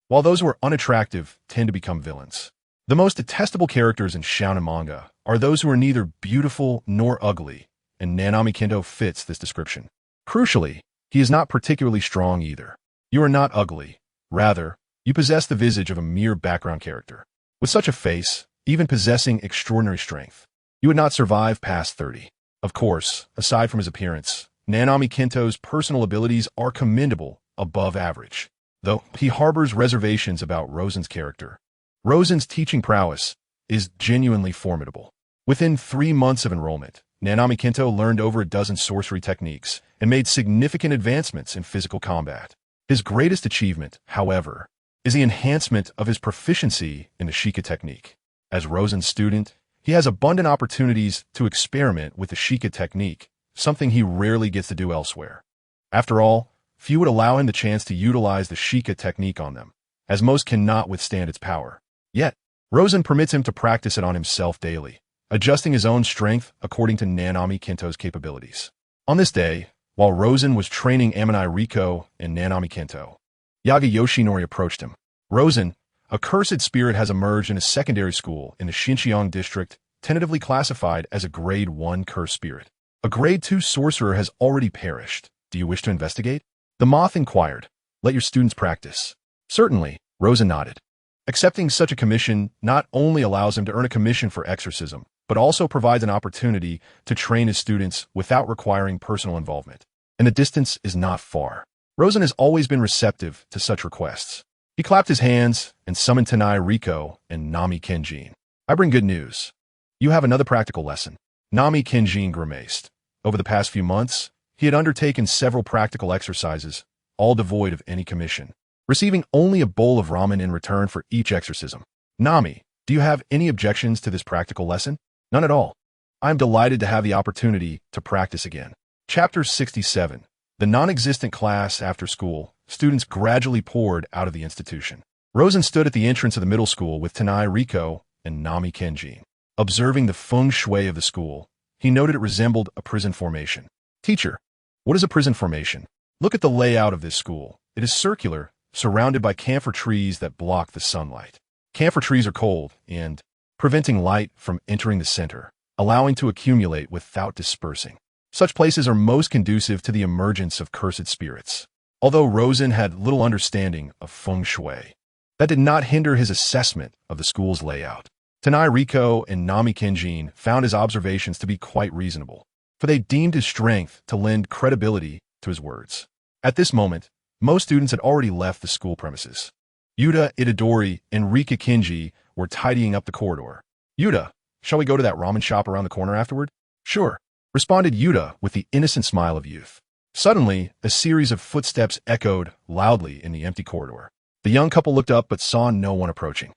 while those who are unattractive tend to become villains. The most detestable characters in shounen manga are those who are neither beautiful nor ugly, and Nanami Kinto fits this description. Crucially, he is not particularly strong either. You are not ugly. Rather, you possess the visage of a mere background character. With such a face, even possessing extraordinary strength, you would not survive past 30. Of course, aside from his appearance, Nanami Kinto's personal abilities are commendable, above average, though he harbors reservations about Rosen's character. Rosen's teaching prowess is genuinely formidable. Within 3 months of enrollment, Nanami Kinto learned over a dozen sorcery techniques and made significant advancements in physical combat. His greatest achievement, however, is the enhancement of his proficiency in the Shika technique. As Rosen's student, he has abundant opportunities to experiment with the Shika technique, something he rarely gets to do elsewhere. After all, few would allow him the chance to utilize the Shika technique on them, as most cannot withstand its power. Yet, Rosen permits him to practice it on himself daily, adjusting his own strength according to Nanami Kento's capabilities. On this day, while Rosen was training Amanai Riko and Nanami Kento, Yaga Yoshinori approached him. Rosen, a cursed spirit has emerged in a secondary school in the Xinjiang district, tentatively classified as a Grade 1 cursed spirit. A Grade 2 sorcerer has already perished. Do you wish to investigate? The moth inquired. Let your students practice. Certainly, Rosen nodded. Accepting such a commission not only allows him to earn a commission for exorcism, but also provides an opportunity to train his students without requiring personal involvement. And the distance is not far. Rosen has always been receptive to such requests. He clapped his hands and summoned Tanai Riko and Nami Kenjin. I bring good news. You have another practical lesson. Nami Kenjin grimaced. Over the past few months, he had undertaken several practical exercises, all devoid of any commission, receiving only a bowl of ramen in return for each exorcism. Nami, do you have any objections to this practical lesson? None at all. I am delighted to have the opportunity to practice again. Chapter 67. The non-existent class after school. Students gradually poured out of the institution. Rosen stood at the entrance of the middle school with Tanai Riko and Nami Kenjin. Observing the feng shui of the school, he noted it resembled a prison formation. Teacher, what is a prison formation? Look at the layout of this school. It is circular, surrounded by camphor trees that block the sunlight. Camphor trees are cold and preventing light from entering the center, allowing to accumulate without dispersing. Such places are most conducive to the emergence of cursed spirits. Although Rosen had little understanding of feng shui, that did not hinder his assessment of the school's layout. Tanai Riko and Nami Kenjin found his observations to be quite reasonable, for they deemed his strength to lend credibility to his words. At this moment, most students had already left the school premises. Yuta, Itadori, and Rika Kenji were tidying up the corridor. Yuta, shall we go to that ramen shop around the corner afterward? Sure, responded Yuta with the innocent smile of youth. Suddenly, a series of footsteps echoed loudly in the empty corridor. The young couple looked up but saw no one approaching.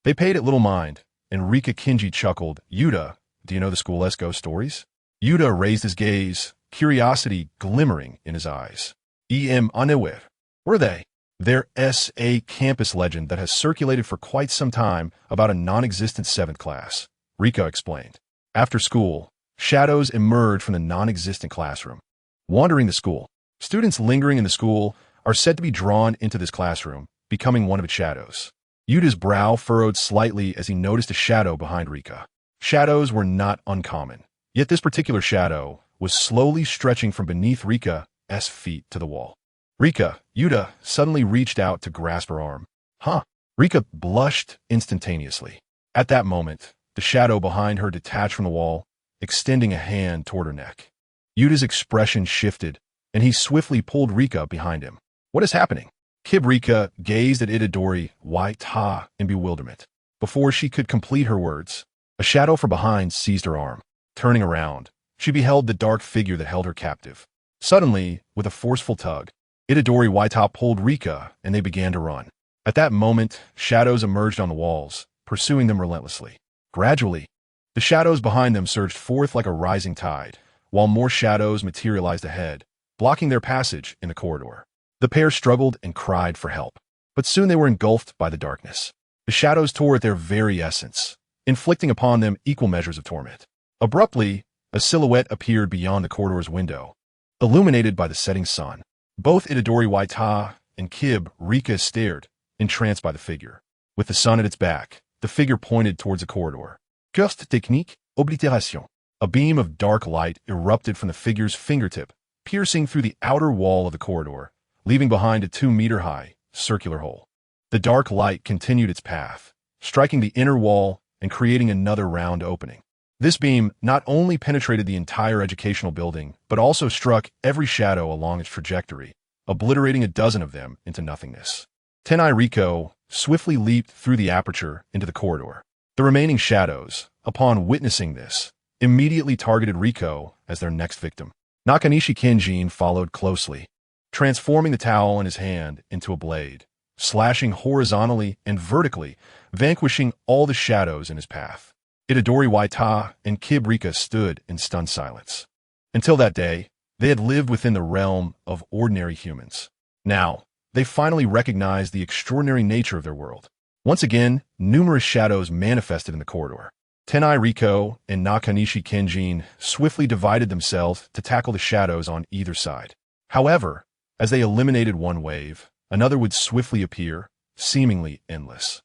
They paid it little mind, and Rika Kenji chuckled. Yuta, do you know the school ghost stories? Yuta raised his gaze, curiosity glimmering in his eyes. Anewe. Were they? There's a campus legend that has circulated for quite some time about a non-existent 7th class, Rika explained. After school, shadows emerge from the non-existent classroom. Wandering the school, students lingering in the school are said to be drawn into this classroom, becoming one of its shadows. Yuta's brow furrowed slightly as he noticed a shadow behind Rika. Shadows were not uncommon, yet this particular shadow was slowly stretching from beneath Rika's feet to the wall. Rika, Yuta suddenly reached out to grasp her arm. Huh? Rika blushed instantaneously. At that moment, the shadow behind her detached from the wall, extending a hand toward her neck. Yuta's expression shifted, and he swiftly pulled Rika behind him. What is happening? Rika gazed at Itadori Waita in bewilderment. Before she could complete her words, a shadow from behind seized her arm. Turning around, she beheld the dark figure that held her captive. Suddenly, with a forceful tug, Itadori Waita pulled Rika, and they began to run. At that moment, shadows emerged on the walls, pursuing them relentlessly. Gradually, the shadows behind them surged forth like a rising tide, while more shadows materialized ahead, blocking their passage in the corridor. The pair struggled and cried for help, but soon they were engulfed by the darkness. The shadows tore at their very essence, inflicting upon them equal measures of torment. Abruptly, a silhouette appeared beyond the corridor's window, illuminated by the setting sun. Both Itadori Waita and Rika stared, entranced by the figure. With the sun at its back, the figure pointed towards the corridor. Curse technique, oblitération. A beam of dark light erupted from the figure's fingertip, piercing through the outer wall of the corridor, leaving behind a 2-meter-high, circular hole. The dark light continued its path, striking the inner wall and creating another round opening. This beam not only penetrated the entire educational building, but also struck every shadow along its trajectory, obliterating a dozen of them into nothingness. Tanai Riko swiftly leaped through the aperture into the corridor. The remaining shadows, upon witnessing this, immediately targeted Riko as their next victim. Nakanishi Kenjin followed closely, transforming the towel in his hand into a blade, slashing horizontally and vertically, vanquishing all the shadows in his path. Itadori Waita and Kibrika stood in stunned silence. Until that day, they had lived within the realm of ordinary humans. Now, they finally recognized the extraordinary nature of their world. Once again, numerous shadows manifested in the corridor. Tenai Riko and Nakanishi Kenjin swiftly divided themselves to tackle the shadows on either side. However, as they eliminated one wave, another would swiftly appear, seemingly endless.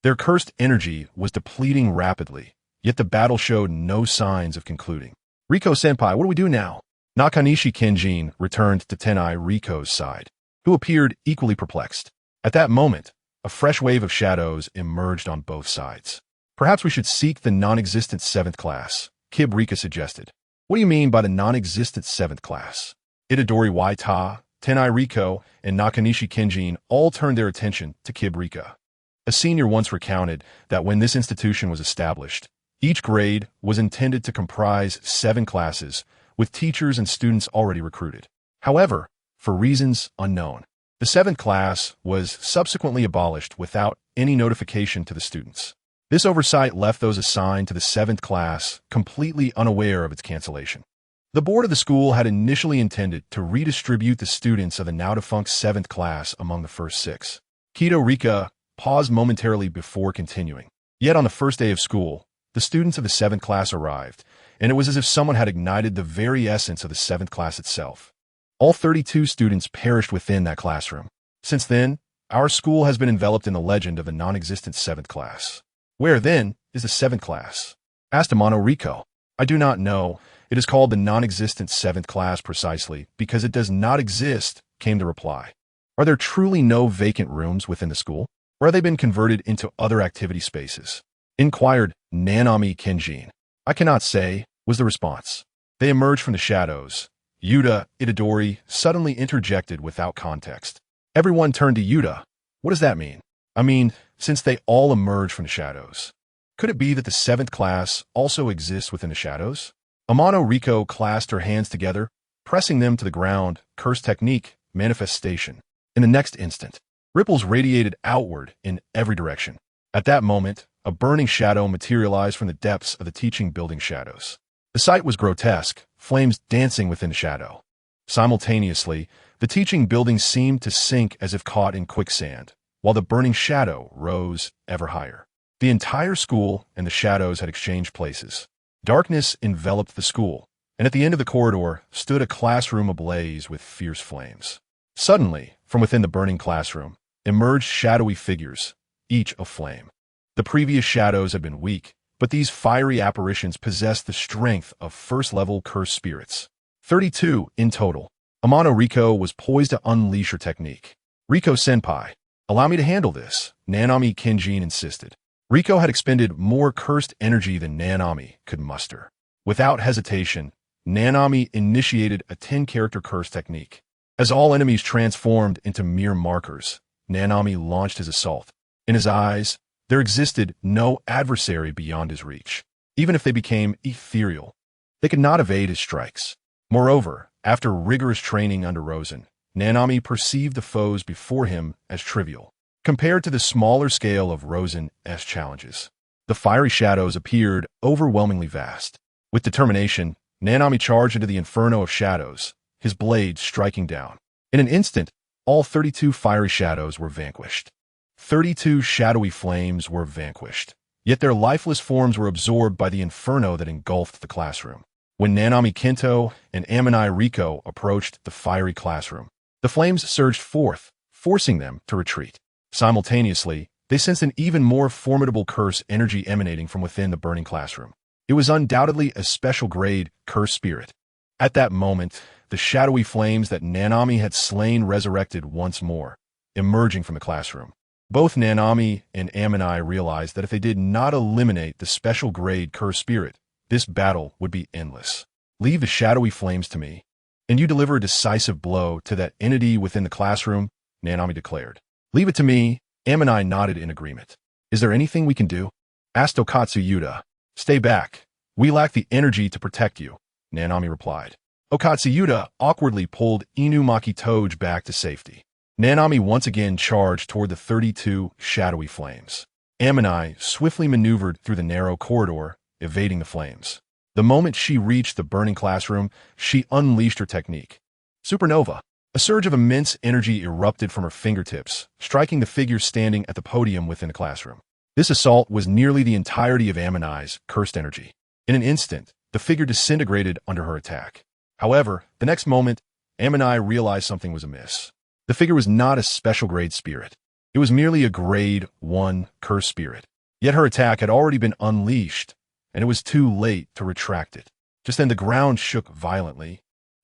Their cursed energy was depleting rapidly, yet the battle showed no signs of concluding. Riko-senpai, what do we do now? Nakanishi Kenjin returned to Tenai Riko's side, who appeared equally perplexed. At that moment, a fresh wave of shadows emerged on both sides. Perhaps we should seek the non-existent 7th class, Kibrika suggested. What do you mean by the non-existent 7th class? Itadori Waita, Tenai Riko, and Nakanishi Kenjin all turned their attention to Kibrika. A senior once recounted that when this institution was established, each grade was intended to comprise 7 classes, with teachers and students already recruited. However, for reasons unknown, the 7th class was subsequently abolished without any notification to the students. This oversight left those assigned to the 7th class completely unaware of its cancellation. The board of the school had initially intended to redistribute the students of the now-defunct 7th class among the first 6. Kido Rika paused momentarily before continuing. Yet on the first day of school, the students of the 7th class arrived, and it was as if someone had ignited the very essence of the 7th class itself. All 32 students perished within that classroom. Since then, our school has been enveloped in the legend of the non-existent 7th class. Where, then, is the 7th class? Asked Amano Riko. I do not know. It is called the non-existent 7th class precisely because it does not exist, came the reply. Are there truly no vacant rooms within the school? Or have they been converted into other activity spaces? Inquired Nanami Kenjin. I cannot say, was the response. They emerged from the shadows. Yuta Itadori suddenly interjected without context. Everyone turned to Yuta. What does that mean? I mean, since they all emerged from the shadows. Could it be that the 7th class also exists within the shadows? Amano Riko clasped her hands together, pressing them to the ground, curse technique, manifestation. In the next instant, ripples radiated outward in every direction. At that moment, a burning shadow materialized from the depths of the teaching building shadows. The sight was grotesque, flames dancing within the shadow. Simultaneously, the teaching building seemed to sink as if caught in quicksand, while the burning shadow rose ever higher. The entire school and the shadows had exchanged places. Darkness enveloped the school, and at the end of the corridor stood a classroom ablaze with fierce flames. Suddenly, from within the burning classroom, emerged shadowy figures, each aflame. The previous shadows had been weak, but these fiery apparitions possessed the strength of first-level cursed spirits. 32 in total. Amano Riko was poised to unleash her technique. Riko-senpai, allow me to handle this, Nanami Kenjin insisted. Riko had expended more cursed energy than Nanami could muster. Without hesitation, Nanami initiated a 10-character curse technique. As all enemies transformed into mere markers, Nanami launched his assault. In his eyes, there existed no adversary beyond his reach. Even if they became ethereal, they could not evade his strikes. Moreover, after rigorous training under Rosen, Nanami perceived the foes before him as trivial, compared to the smaller scale of Rosen's challenges. The fiery shadows appeared overwhelmingly vast. With determination, Nanami charged into the inferno of shadows, his blade striking down. In an instant, all 32 fiery shadows were vanquished. 32 shadowy flames were vanquished, yet their lifeless forms were absorbed by the inferno that engulfed the classroom. When Nanami Kento and Amanai Riko approached the fiery classroom, the flames surged forth, forcing them to retreat. Simultaneously, they sensed an even more formidable curse energy emanating from within the burning classroom. It was undoubtedly a special-grade curse spirit. At that moment, the shadowy flames that Nanami had slain resurrected once more, emerging from the classroom. Both Nanami and Amanai realized that if they did not eliminate the special-grade curse spirit, this battle would be endless. Leave the shadowy flames to me, and you deliver a decisive blow to that entity within the classroom, Nanami declared. Leave it to me, Amanai nodded in agreement. Is there anything we can do? Asked Okatsu Yuta. Stay back. We lack the energy to protect you, Nanami replied. Okatsu Yuta awkwardly pulled Inumaki Toge back to safety. Nanami once again charged toward the 32 shadowy flames. Ammonai swiftly maneuvered through the narrow corridor, evading the flames. The moment she reached the burning classroom, she unleashed her technique. Supernova. A surge of immense energy erupted from her fingertips, striking the figure standing at the podium within the classroom. This assault was nearly the entirety of Ammonai's cursed energy. In an instant, the figure disintegrated under her attack. However, the next moment, Ammonai realized something was amiss. The figure was not a special grade spirit. It was merely a grade 1 cursed spirit. Yet her attack had already been unleashed, and it was too late to retract it. Just then the ground shook violently,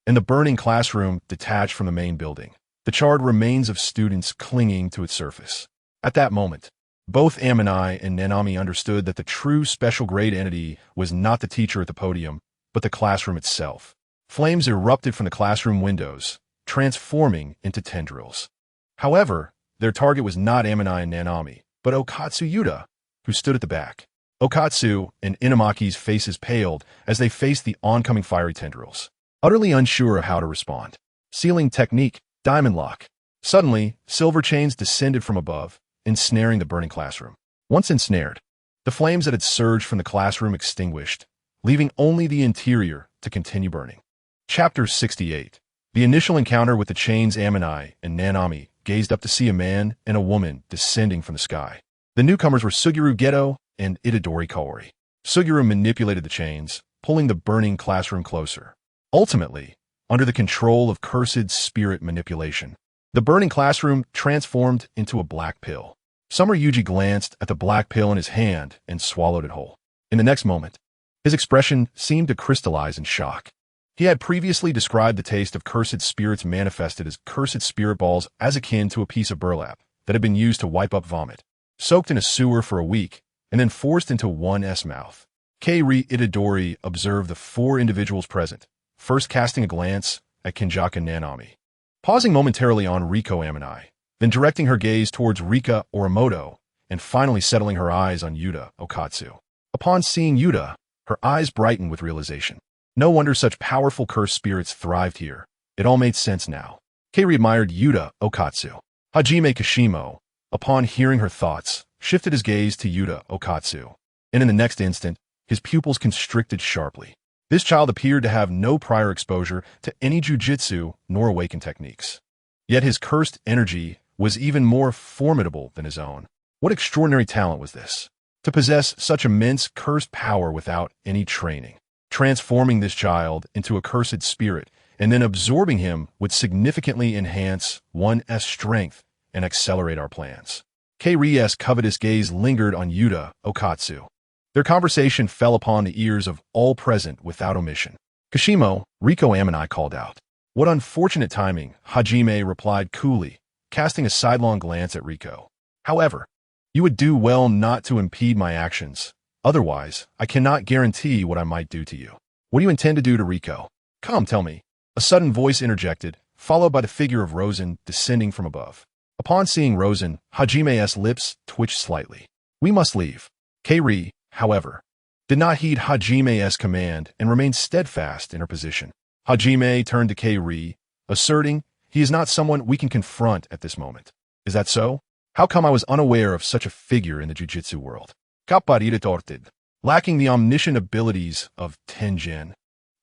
and the burning classroom detached from the main building, the charred remains of students clinging to its surface. At that moment, both Ammonai and Nanami understood that the true special grade entity was not the teacher at the podium, but the classroom itself. Flames erupted from the classroom windows, transforming into tendrils. However, their target was not Ammonai and Nanami, but Okatsu Yuta, who stood at the back. Okatsu and Inamaki's faces paled as they faced the oncoming fiery tendrils, utterly unsure of how to respond. Sealing technique, diamond lock. Suddenly, silver chains descended from above, ensnaring the burning classroom. Once ensnared, the flames that had surged from the classroom extinguished, leaving only the interior to continue burning. Chapter 68. The initial encounter with the chains. Ammonai and Nanami gazed up to see a man and a woman descending from the sky. The newcomers were Suguru Geto and Itadori Kaori. Suguru manipulated the chains, pulling the burning classroom closer. Ultimately, under the control of cursed spirit manipulation, the burning classroom transformed into a black pill. Summer Yuji glanced at the black pill in his hand and swallowed it whole. In the next moment, his expression seemed to crystallize in shock. He had previously described the taste of cursed spirits manifested as cursed spirit balls as akin to a piece of burlap that had been used to wipe up vomit, soaked in a sewer for a week, and then forced into one's mouth. Keiri Itadori observed the 4 individuals present, first casting a glance at Kinjaka Nanami, pausing momentarily on Riko Ammonai, then directing her gaze towards Rika Orimoto, and finally settling her eyes on Yuta Okatsu. Upon seeing Yuta, her eyes brightened with realization. No wonder such powerful cursed spirits thrived here. It all made sense now. Keiri admired Yuta Okatsu. Hajime Kashimo, upon hearing her thoughts, shifted his gaze to Yuta Okatsu, and in the next instant, his pupils constricted sharply. This child appeared to have no prior exposure to any jujitsu nor awakened techniques. Yet his cursed energy was even more formidable than his own. What extraordinary talent was this? To possess such immense cursed power without any training. Transforming this child into a cursed spirit and then absorbing him would significantly enhance one's strength and accelerate our plans. Keiri's covetous gaze lingered on Yuta Okatsu. Their conversation fell upon the ears of all present without omission. Kashimo, Riko Ammonai called out. What unfortunate timing, Hajime replied coolly, casting a sidelong glance at Riko. However, you would do well not to impede my actions. Otherwise, I cannot guarantee what I might do to you. What do you intend to do to Riko? Come, tell me. A sudden voice interjected, followed by the figure of Rosen descending from above. Upon seeing Rosen, Hajime's lips twitched slightly. We must leave. Keiri, however, did not heed Hajime's command and remained steadfast in her position. Hajime turned to Keiri, asserting, he is not someone we can confront at this moment. Is that so? How come I was unaware of such a figure in the jujitsu world? Kappariritorted, lacking the omniscient abilities of Tenjin,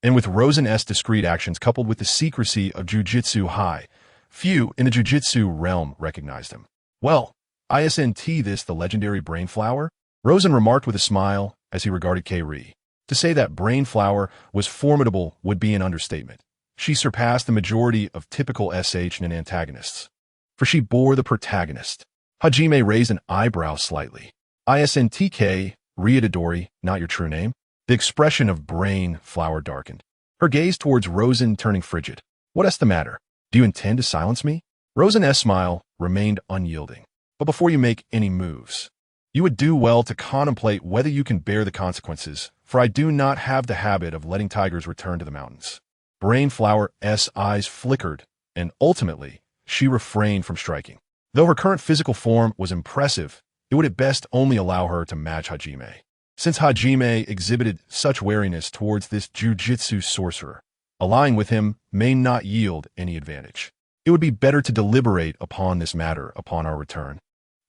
and with Rosen's discreet actions coupled with the secrecy of Jujitsu High, few in the Jujitsu realm recognized him. Well, isn't this the legendary Brain Flower? Rosen remarked with a smile as he regarded Keiri. To say that Brain Flower was formidable would be an understatement. She surpassed the majority of typical SH antagonists, for she bore the protagonist. Hajime raised an eyebrow slightly. ISNTK, Ryodori, not your true name? The expression of Brain Flower darkened. Her gaze towards Rosen turning frigid. What's the matter? Do you intend to silence me? Rosen's smile remained unyielding. But before you make any moves, you would do well to contemplate whether you can bear the consequences, for I do not have the habit of letting tigers return to the mountains. Brain Flower's eyes flickered, and ultimately, she refrained from striking. Though her current physical form was impressive, it would at best only allow her to match Hajime. Since Hajime exhibited such wariness towards this jujitsu sorcerer, allying with him may not yield any advantage. It would be better to deliberate upon this matter upon our return.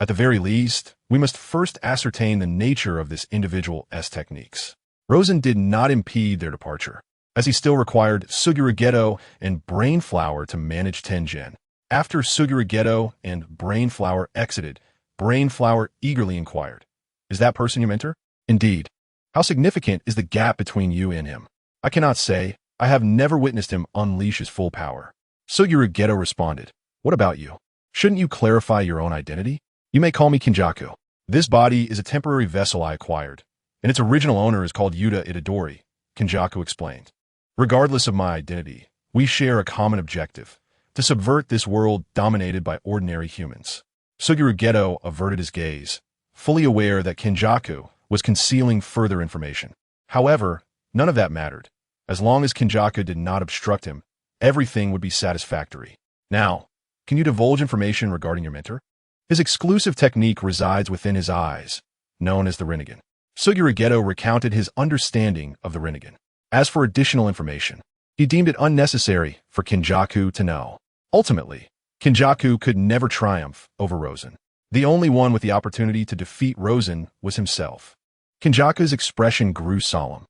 At the very least, we must first ascertain the nature of this individual's techniques. Rosen did not impede their departure, as he still required Suguragedo and Brainflower to manage Tenjin. After Suguragedo and Brainflower exited, Brainflower eagerly inquired, "Is that person your mentor?" "Indeed. How significant is the gap between you and him?" "I cannot say. I have never witnessed him unleash his full power." Suguragedo responded, "What about you? Shouldn't you clarify your own identity? You may call me Kinjaku. This body is a temporary vessel I acquired, and its original owner is called Yuta Itadori," Kinjaku explained. "Regardless of my identity, we share a common objective, to subvert this world dominated by ordinary humans." Suguragedo averted his gaze, fully aware that Kinjaku was concealing further information. However, none of that mattered. As long as Kinjaku did not obstruct him, everything would be satisfactory. "Now, can you divulge information regarding your mentor?" "His exclusive technique resides within his eyes, known as the Rinnegan." Suguragedo recounted his understanding of the Rinnegan. As for additional information, he deemed it unnecessary for Kinjaku to know. Ultimately, Kinjaku could never triumph over Rosen. The only one with the opportunity to defeat Rosen was himself. Kinjaku's expression grew solemn.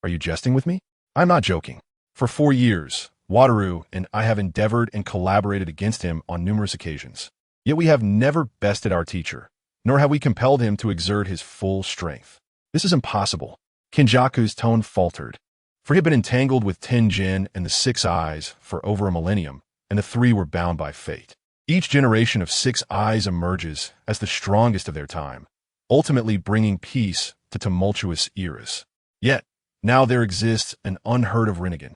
"Are you jesting with me?" "I'm not joking. For 4 years, Wataru and I have endeavored and collaborated against him on numerous occasions. Yet we have never bested our teacher, nor have we compelled him to exert his full strength. This is impossible." Kinjaku's tone faltered, for he had been entangled with Tenjin and the Six Eyes for over a millennium, and the three were bound by fate. Each generation of Six Eyes emerges as the strongest of their time, ultimately bringing peace to tumultuous eras. Yet, now there exists an unheard-of Rinnegan.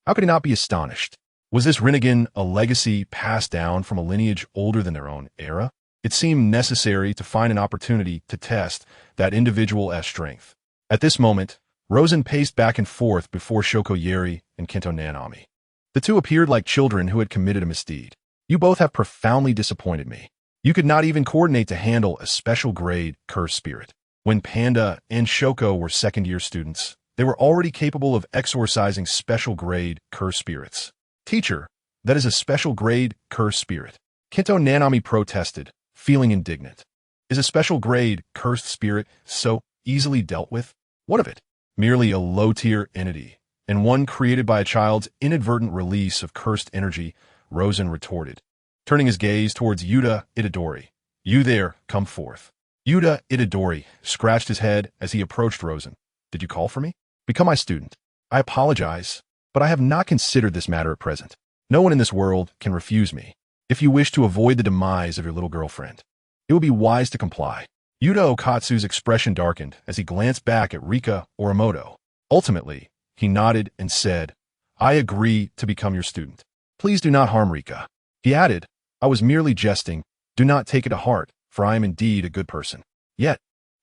How could he not be astonished? Was this Rinnegan a legacy passed down from a lineage older than their own era? It seemed necessary to find an opportunity to test that individual's strength. At this moment, Rosen paced back and forth before Shokoyeri and Kento Nanami. The two appeared like children who had committed a misdeed. "You both have profoundly disappointed me. You could not even coordinate to handle a special-grade cursed spirit. When Panda and Shoko were second-year students, they were already capable of exorcising special-grade cursed spirits." "Teacher, that is a special-grade cursed spirit." Kento Nanami protested, feeling indignant. "Is a special-grade cursed spirit so easily dealt with? What of it? Merely a low-tier entity, and one created by a child's inadvertent release of cursed energy," Rosen retorted, turning his gaze towards Yuta Itadori. "You there, come forth." Yuta Itadori scratched his head as he approached Rosen. "Did you call for me?" "Become my student." "I apologize, but I have not considered this matter at present. No one in this world can refuse me. If you wish to avoid the demise of your little girlfriend, it would be wise to comply." Yuta Okatsu's expression darkened as he glanced back at Rika Orimoto. Ultimately, he nodded and said, "I agree to become your student. Please do not harm Rika." He added, "I was merely jesting. Do not take it to heart, for I am indeed a good person." Yet,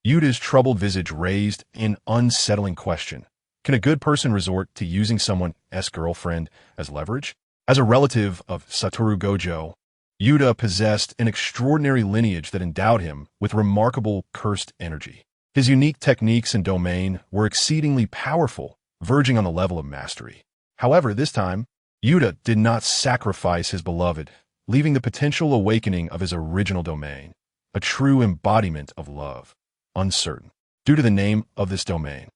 Yuta's troubled visage raised an unsettling question. Can a good person resort to using someone's girlfriend as leverage? As a relative of Satoru Gojo, Yuta possessed an extraordinary lineage that endowed him with remarkable cursed energy. His unique techniques and domain were exceedingly powerful, verging on the level of mastery. However, this time, Yuta did not sacrifice his beloved, leaving the potential awakening of his original domain, a true embodiment of love, uncertain. Due to the name of this domain,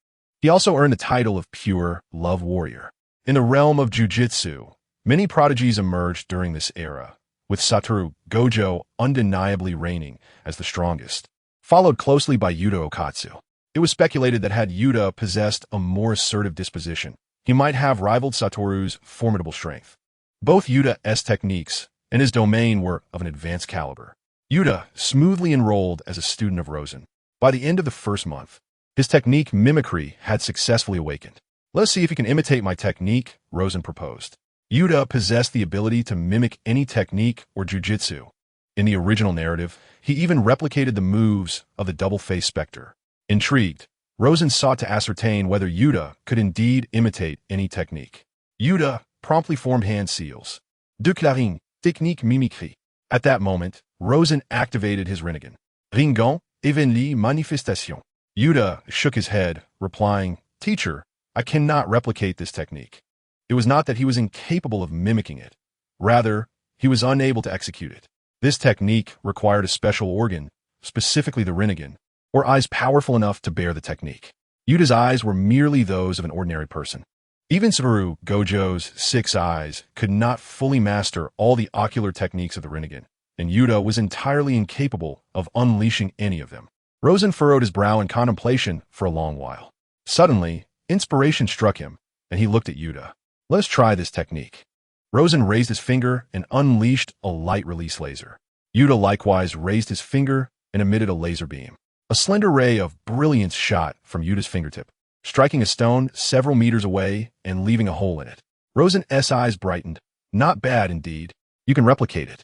he also earned the title of Pure Love Warrior. In the realm of Jujutsu, many prodigies emerged during this era, with Satoru Gojo undeniably reigning as the strongest, followed closely by Yuta Okatsu. It was speculated that had Yuta possessed a more assertive disposition, he might have rivaled Satoru's formidable strength. Both Yuta's techniques and his domain were of an advanced caliber. Yuta smoothly enrolled as a student of Rosen. By the end of the first month, his technique mimicry had successfully awakened. "Let us see if you can imitate my technique," Rosen proposed. Yuta possessed the ability to mimic any technique or jujitsu. In the original narrative, he even replicated the moves of the double-faced specter. Intrigued, Rosen sought to ascertain whether Yuta could indeed imitate any technique. Yuta promptly formed hand seals. Déclaring technique mimicry. At that moment, Rosen activated his Rinnegan. Rinnegan, evenly manifestation. Yuta shook his head, replying, "Teacher, I cannot replicate this technique." It was not that he was incapable of mimicking it. Rather, he was unable to execute it. This technique required a special organ, specifically the rinnegan, or eyes powerful enough to bear the technique. Yuta's eyes were merely those of an ordinary person. Even Saru Gojo's 6 eyes could not fully master all the ocular techniques of the rinnegan, and Yuta was entirely incapable of unleashing any of them. Rosen furrowed his brow in contemplation for a long while. Suddenly, inspiration struck him, and he looked at Yuta. Let's try this technique. Rosen raised his finger and unleashed a light-release laser. Yuta likewise raised his finger and emitted a laser beam. A slender ray of brilliance shot from Yuta's fingertip, striking a stone several meters away and leaving a hole in it. Rosen's eyes brightened. Not bad, indeed. You can replicate it.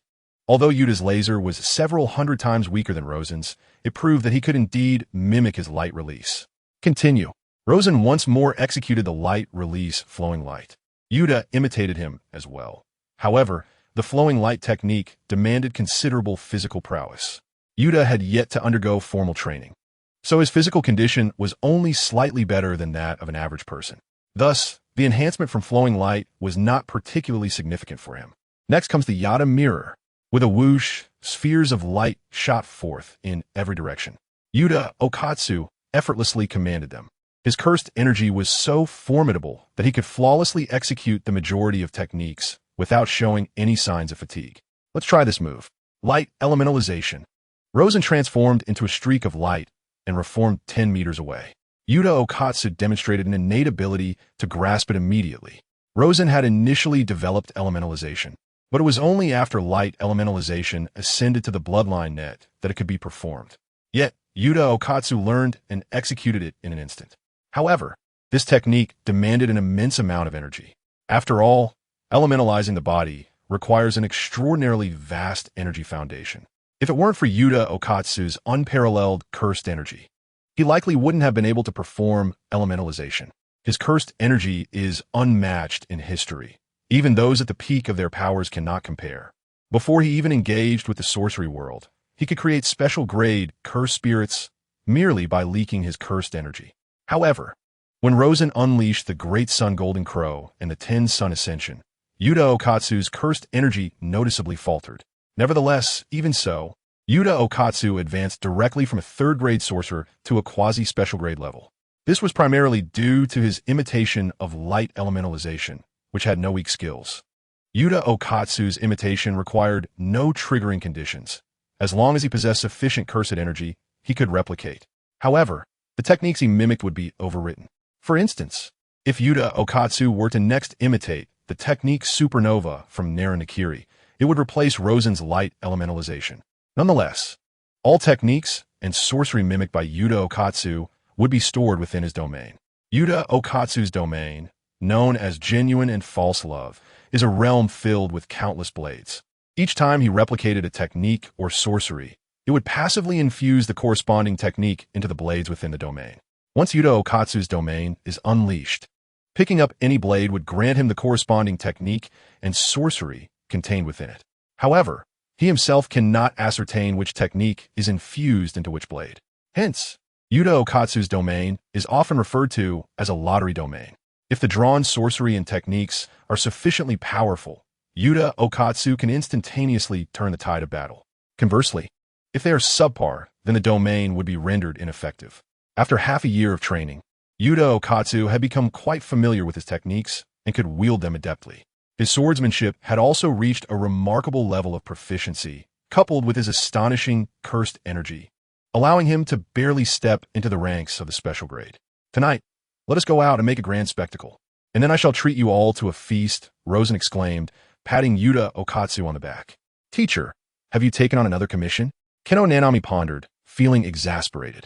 Although Yuta's laser was several hundred times weaker than Rosen's, it proved that he could indeed mimic his light release. Continue. Rosen once more executed the light release flowing light. Yuta imitated him as well. However, the flowing light technique demanded considerable physical prowess. Yuta had yet to undergo formal training, so his physical condition was only slightly better than that of an average person. Thus, the enhancement from flowing light was not particularly significant for him. Next comes the Yata mirror. With a whoosh, spheres of light shot forth in every direction. Yuta Okatsu effortlessly commanded them. His cursed energy was so formidable that he could flawlessly execute the majority of techniques without showing any signs of fatigue. Let's try this move. Light elementalization. Rosen transformed into a streak of light and reformed 10 meters away. Yuta Okatsu demonstrated an innate ability to grasp it immediately. Rosen had initially developed elementalization, but it was only after light elementalization ascended to the bloodline net that it could be performed. Yet, Yuta Okatsu learned and executed it in an instant. However, this technique demanded an immense amount of energy. After all, elementalizing the body requires an extraordinarily vast energy foundation. If it weren't for Yuta Okatsu's unparalleled cursed energy, he likely wouldn't have been able to perform elementalization. His cursed energy is unmatched in history. Even those at the peak of their powers cannot compare. Before he even engaged with the sorcery world, he could create special grade cursed spirits merely by leaking his cursed energy. However, when Rosen unleashed the Great Sun Golden Crow and the 10 Sun Ascension, Yuta Okatsu's cursed energy noticeably faltered. Nevertheless, even so, Yuta Okatsu advanced directly from a 3rd grade sorcerer to a quasi-special grade level. This was primarily due to his imitation of light elementalization, which had no weak skills. Yuta Okatsu's imitation required no triggering conditions. As long as he possessed sufficient cursed energy, he could replicate. However, the techniques he mimicked would be overwritten. For instance, if Yuta Okatsu were to next imitate the technique Supernova from Naranakiri, it would replace Rosen's light elementalization. Nonetheless, all techniques and sorcery mimicked by Yuta Okatsu would be stored within his domain. Yuta Okatsu's domain, known as genuine and false love, is a realm filled with countless blades. Each time he replicated a technique or sorcery, it would passively infuse the corresponding technique into the blades within the domain. Once Yuta Okatsu's domain is unleashed, picking up any blade would grant him the corresponding technique and sorcery contained within it. However, he himself cannot ascertain which technique is infused into which blade. Hence, Yuta Okatsu's domain is often referred to as a lottery domain. If the drawn sorcery and techniques are sufficiently powerful, Yuta Okatsu can instantaneously turn the tide of battle. Conversely, if they are subpar, then the domain would be rendered ineffective. After half a year of training, Yuta Okatsu had become quite familiar with his techniques and could wield them adeptly. His swordsmanship had also reached a remarkable level of proficiency, coupled with his astonishing cursed energy, allowing him to barely step into the ranks of the special grade. Tonight, let us go out and make a grand spectacle, and then I shall treat you all to a feast, Rosen exclaimed, patting Yuta Okatsu on the back. Teacher, have you taken on another commission? Keno Nanami pondered, feeling exasperated.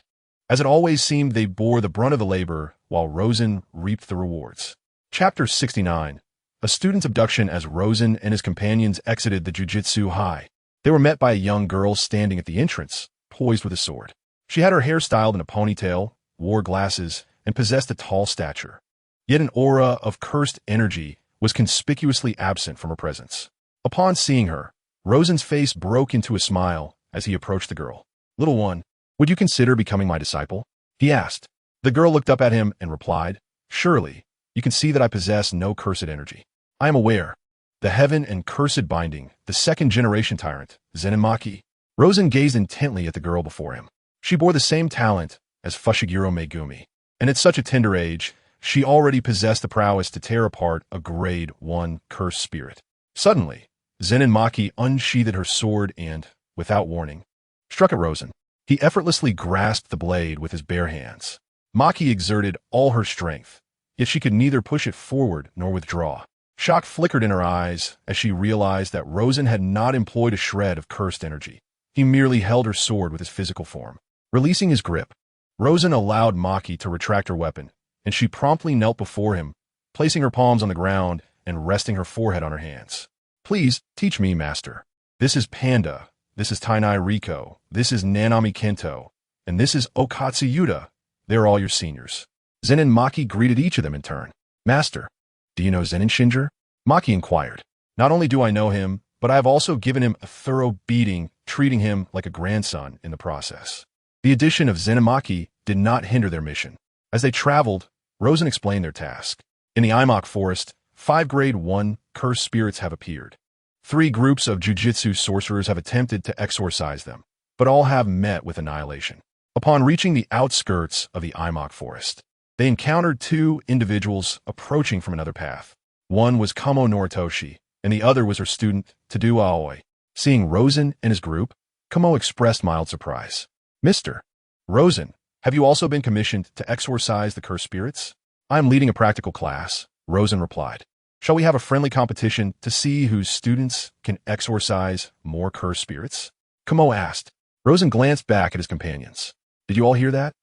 As it always seemed, they bore the brunt of the labor, while Rosen reaped the rewards. Chapter 69. A student's abduction. As Rosen and his companions exited the Jujutsu High, they were met by a young girl standing at the entrance, poised with a sword. She had her hair styled in a ponytail, wore glasses, and possessed a tall stature. Yet an aura of cursed energy was conspicuously absent from her presence. Upon seeing her, Rosen's face broke into a smile as he approached the girl. Little one, would you consider becoming my disciple? He asked. The girl looked up at him and replied, Surely, you can see that I possess no cursed energy. I am aware. The heaven and cursed binding, the second-generation tyrant, Zen and Maki. Rosen gazed intently at the girl before him. She bore the same talent as Fushiguro Megumi, and at such a tender age, she already possessed the prowess to tear apart a grade 1 cursed spirit. Suddenly, Zen and Maki unsheathed her sword and, without warning, struck at Rosen. He effortlessly grasped the blade with his bare hands. Maki exerted all her strength, yet she could neither push it forward nor withdraw. Shock flickered in her eyes as she realized that Rosen had not employed a shred of cursed energy. He merely held her sword with his physical form. Releasing his grip, Rosen allowed Maki to retract her weapon, and she promptly knelt before him, placing her palms on the ground and resting her forehead on her hands. Please, teach me, master. This is Panda. This is Tainai Riko. This is Nanami Kento. And this is Okatsu Yuta. They're all your seniors. Zen and Maki greeted each of them in turn. Master, do you know Zen and Shinjer? Maki inquired. Not only do I know him, but I have also given him a thorough beating, treating him like a grandson in the process. The addition of Zen and Maki did not hinder their mission. As they traveled, Rosen explained their task. In the Imok Forest, 5 grade 1 cursed spirits have appeared. 3 groups of jujitsu sorcerers have attempted to exorcise them, but all have met with annihilation. Upon reaching the outskirts of the Imok Forest, they encountered 2 individuals approaching from another path. One was Kamo Noritoshi, and the other was her student, Tadu Aoi. Seeing Rosen and his group, Kamo expressed mild surprise. Mr. Rosen, have you also been commissioned to exorcise the cursed spirits? I am leading a practical class, Rosen replied. Shall we have a friendly competition to see whose students can exorcise more cursed spirits? Kamo asked. Rosen glanced back at his companions. Did you all hear that?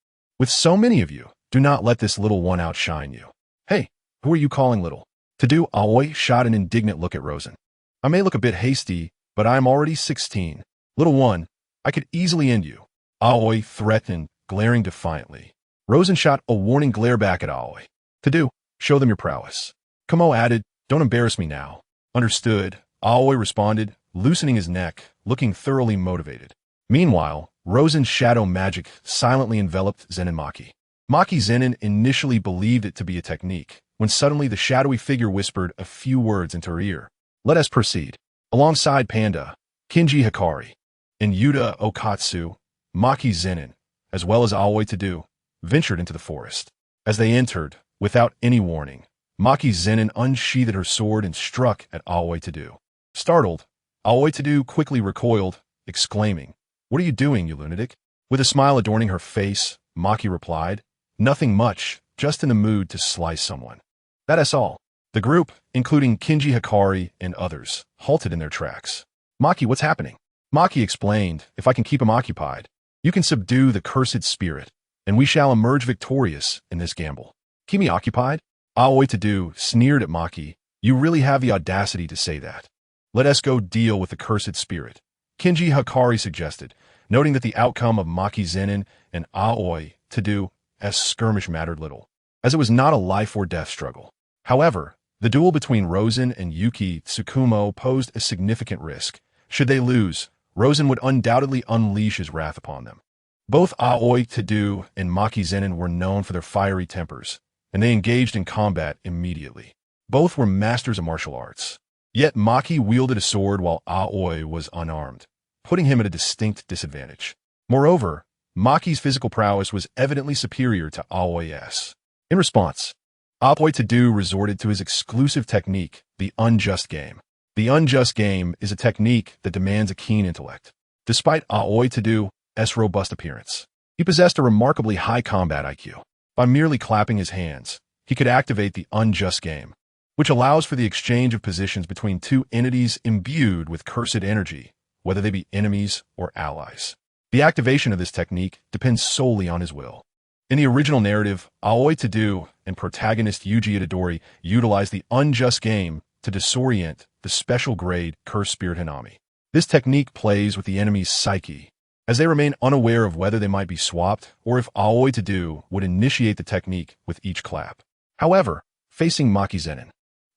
With so many of you, do not let this little one outshine you. Hey, who are you calling little? Tadu Aoi shot an indignant look at Rosen. I may look a bit hasty, but I am already 16. Little one, I could easily end you. Aoi threatened, glaring defiantly. Rosen shot a warning glare back at Aoi. Tadu, show them your prowess. Kamo added, don't embarrass me now. Understood, Aoi responded, loosening his neck, looking thoroughly motivated. Meanwhile, Rosen's shadow magic silently enveloped Zen and Maki. Maki Zenin initially believed it to be a technique, when suddenly the shadowy figure whispered a few words into her ear. Let us proceed. Alongside Panda, Kinji Hikari, and Yuta Okatsu, Maki Zenin, as well as Aoi Tadu, ventured into the forest. As they entered, without any warning, Maki Zenin unsheathed her sword and struck at Aoi Tadu. Startled, Aoi Tadu quickly recoiled, exclaiming, What are you doing, you lunatic? With a smile adorning her face, Maki replied, Nothing much, just in the mood to slice someone. That's all. The group, including Kinji Hikari and others, halted in their tracks. Maki, what's happening? Maki explained, if I can keep him occupied, you can subdue the cursed spirit, and we shall emerge victorious in this gamble. Keep me occupied? Aoi Tadu sneered at Maki. You really have the audacity to say that. Let us go deal with the cursed spirit, Kinji Hikari suggested, noting that the outcome of Maki Zenin and Aoi Tadu's skirmish mattered little, as it was not a life or death struggle. However, the duel between Rosen and Yuki Tsukumo posed a significant risk. Should they lose, Rosen would undoubtedly unleash his wrath upon them. Both Aoi Tadu and Maki Zenin were known for their fiery tempers, and they engaged in combat immediately. Both were masters of martial arts. Yet Maki wielded a sword while Aoi was unarmed, putting him at a distinct disadvantage. Moreover, Maki's physical prowess was evidently superior to Aoi's. In response, Aoi Tadu resorted to his exclusive technique, the unjust game. The unjust game is a technique that demands a keen intellect. Despite Aoi Tadu's robust appearance, he possessed a remarkably high combat IQ. By merely clapping his hands, he could activate the unjust game, which allows for the exchange of positions between 2 entities imbued with cursed energy, whether they be enemies or allies. The activation of this technique depends solely on his will. In the original narrative, Aoi Tadu and protagonist Yuji Itadori utilized the unjust game to disorient the special grade cursed spirit Hanami. This technique plays with the enemy's psyche, as they remain unaware of whether they might be swapped or if Aoi Tadu would initiate the technique with each clap. However, facing Maki Zenin,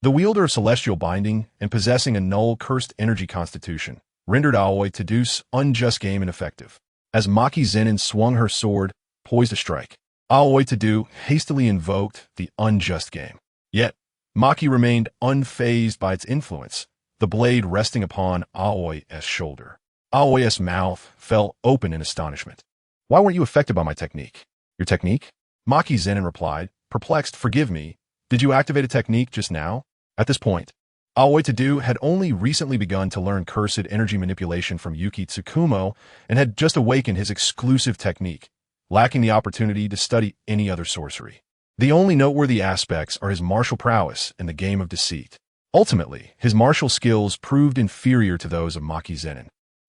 the wielder of celestial binding and possessing a null cursed energy constitution, rendered Aoi Tadu's unjust game ineffective. As Maki Zenin swung her sword, poised to strike, Aoi Tadu hastily invoked the unjust game. Yet, Maki remained unfazed by its influence, the blade resting upon Aoi's shoulder. Aoi's mouth fell open in astonishment. Why weren't you affected by my technique? Your technique? Maki Zenin replied, perplexed. Forgive me, did you activate a technique just now? At this point, Aoi had only recently begun to learn cursed energy manipulation from Yuki Tsukumo and had just awakened his exclusive technique, lacking the opportunity to study any other sorcery. The only noteworthy aspects are his martial prowess and the game of deceit. Ultimately, his martial skills proved inferior to those of Maki Zenin,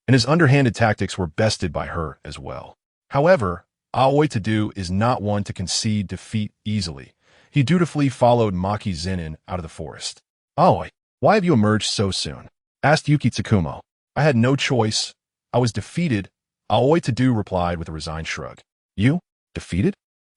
and his underhanded tactics were bested by her as well. However, Aoi is not one to concede defeat easily. He dutifully followed Maki Zenin out of the forest. Aoi, why have you emerged so soon? Asked Yuki Tsukumo. I had no choice. I was defeated. Aoi replied with a resigned shrug. You? Defeated?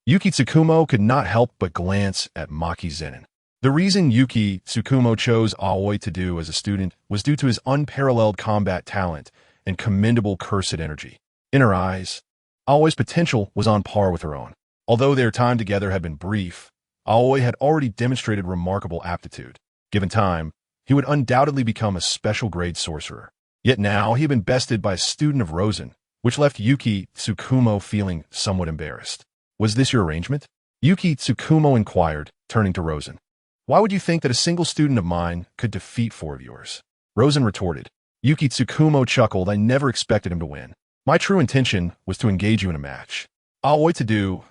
Yuki Tsukumo could not help but glance at Maki Zenin. The reason Yuki Tsukumo chose Aoi as a student was due to his unparalleled combat talent and commendable cursed energy. In her eyes, Aoi's potential was on par with her own. Although their time together had been brief, Aoi had already demonstrated remarkable aptitude. Given time, he would undoubtedly become a special-grade sorcerer. Yet now he had been bested by a student of Rosen, which left Yuki Tsukumo feeling somewhat embarrassed. Was this your arrangement? Yuki Tsukumo inquired, turning to Rosen. Why would you think that a single student of mine could defeat 4 of yours? Rosen retorted. Yuki Tsukumo chuckled. I never expected him to win. My true intention was to engage you in a match. Aoi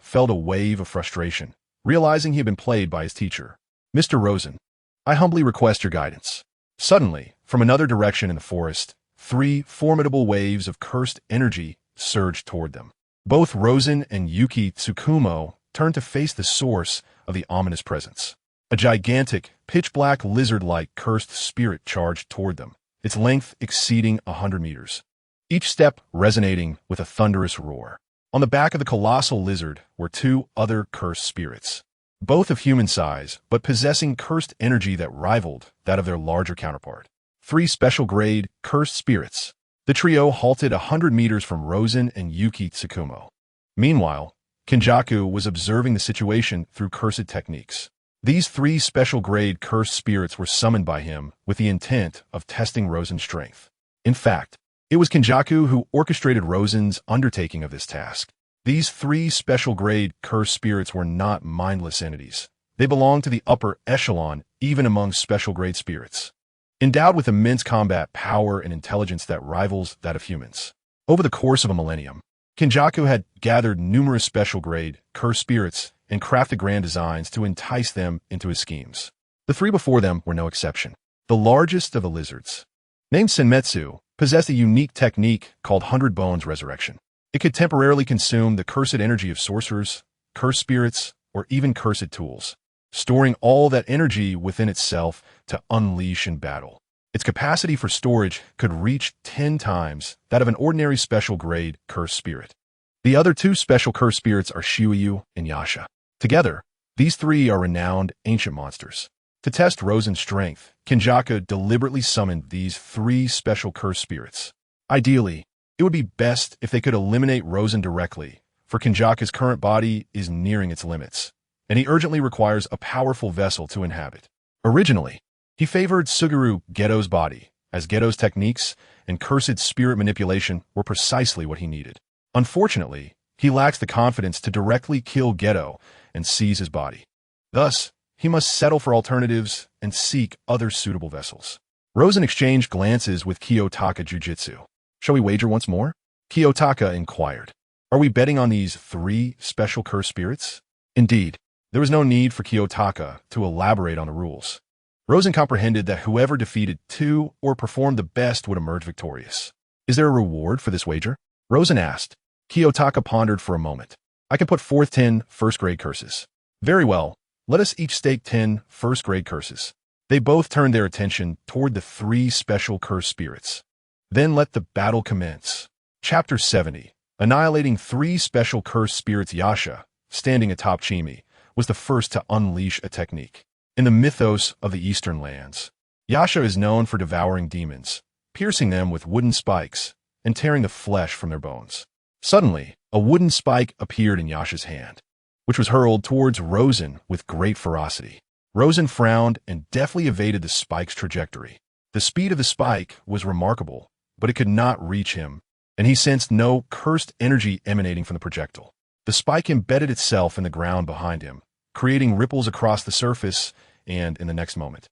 felt a wave of frustration, realizing he had been played by his teacher. Mr. Rosen, I humbly request your guidance. Suddenly, from another direction in the forest, 3 formidable waves of cursed energy surged toward them. Both Rosen and Yuki Tsukumo turned to face the source of the ominous presence. A gigantic, pitch-black lizard-like cursed spirit charged toward them, its length exceeding 100 meters. Each step resonating with a thunderous roar. On the back of the colossal lizard were 2 other cursed spirits, both of human size, but possessing cursed energy that rivaled that of their larger counterpart. 3 special-grade cursed spirits. The trio halted 100 meters from Rosen and Yuki Tsukumo. Meanwhile, Kenjaku was observing the situation through cursed techniques. These 3 special-grade cursed spirits were summoned by him with the intent of testing Rosen's strength. In fact, it was Kenjaku who orchestrated Rosen's undertaking of this task. These 3 special-grade cursed spirits were not mindless entities. They belonged to the upper echelon, even among special-grade spirits, endowed with immense combat power and intelligence that rivals that of humans. Over the course of a millennium, Kenjaku had gathered numerous special-grade cursed spirits and crafted grand designs to entice them into his schemes. The 3 before them were no exception. The largest of the lizards, named Senmetsu, possessed a unique technique called 100 Bones Resurrection. It could temporarily consume the cursed energy of sorcerers, cursed spirits, or even cursed tools, storing all that energy within itself to unleash in battle. Its capacity for storage could reach 10 times that of an ordinary special-grade cursed spirit. The other 2 special cursed spirits are Shuyu and Yasha. Together, these 3 are renowned ancient monsters. To test Rosen's strength, Kenjaku deliberately summoned these 3 special cursed spirits. Ideally, it would be best if they could eliminate Rosen directly, for Kenjaku's current body is nearing its limits, and he urgently requires a powerful vessel to inhabit. Originally, he favored Suguru Geto's body, as Geto's techniques and cursed spirit manipulation were precisely what he needed. Unfortunately, he lacks the confidence to directly kill Geto and seize his body. Thus, he must settle for alternatives and seek other suitable vessels. Rosen exchanged glances with Kiyotaka Jujitsu. Shall we wager once more? Kiyotaka inquired. Are we betting on these 3 special cursed spirits? Indeed, there was no need for Kiyotaka to elaborate on the rules. Rosen comprehended that whoever defeated 2 or performed the best would emerge victorious. Is there a reward for this wager? Rosen asked. Kiyotaka pondered for a moment. I can put forth 10 first-grade curses. Very well. Let us each stake 10 first-grade curses. They both turned their attention toward the 3 special cursed spirits. Then let the battle commence. Chapter 70. Annihilating 3 special cursed spirits. Yasha, standing atop Chimi, was the first to unleash a technique. In the mythos of the Eastern lands, Yasha is known for devouring demons, piercing them with wooden spikes, and tearing the flesh from their bones. Suddenly, a wooden spike appeared in Yasha's hand, which was hurled towards Rosen with great ferocity. Rosen frowned and deftly evaded the spike's trajectory. The speed of the spike was remarkable, but it could not reach him, and he sensed no cursed energy emanating from the projectile. The spike embedded itself in the ground behind him, creating ripples across the surface, and in the next moment,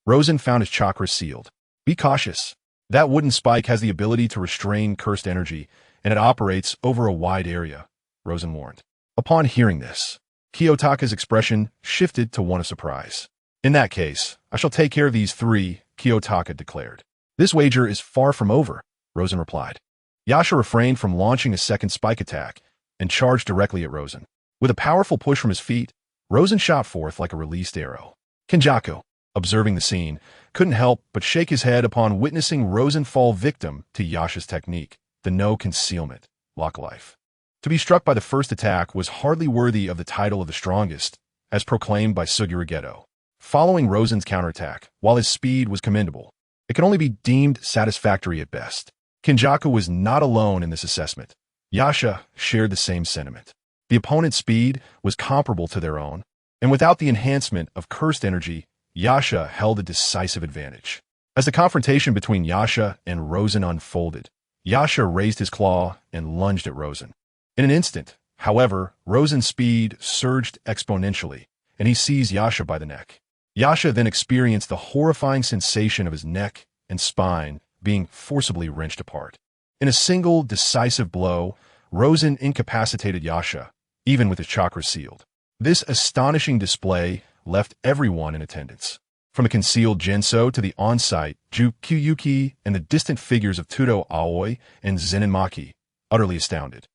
Rosen found his chakras sealed. Be cautious. That wooden spike has the ability to restrain cursed energy, and it operates over a wide area, Rosen warned. Upon hearing this, Kiyotaka's expression shifted to one of surprise. In that case, I shall take care of these three, Kiyotaka declared. This wager is far from over, Rosen replied. Yasha refrained from launching a second spike attack and charged directly at Rosen. With a powerful push from his feet, Rosen shot forth like a released arrow. Kenjaku, observing the scene, couldn't help but shake his head upon witnessing Rosen fall victim to Yasha's technique, the no concealment, lock life. To be struck by the first attack was hardly worthy of the title of the strongest, as proclaimed by Suguru Geto. Following Rosen's counterattack, while his speed was commendable, it can only be deemed satisfactory at best. Kenjaku was not alone in this assessment. Yasha shared the same sentiment. The opponent's speed was comparable to their own, and without the enhancement of cursed energy, Yasha held a decisive advantage. As the confrontation between Yasha and Rosen unfolded, Yasha raised his claw and lunged at Rosen. In an instant, however, Rosen's speed surged exponentially, and he seized Yasha by the neck. Yasha then experienced the horrifying sensation of his neck and spine being forcibly wrenched apart. In a single, decisive blow, Rosen incapacitated Yasha, even with his chakras sealed. This astonishing display left everyone in attendance, from the concealed Genso to the on-site Ju-Kyuki and the distant figures of Tudo Aoi and Zenin Maki, utterly astounded.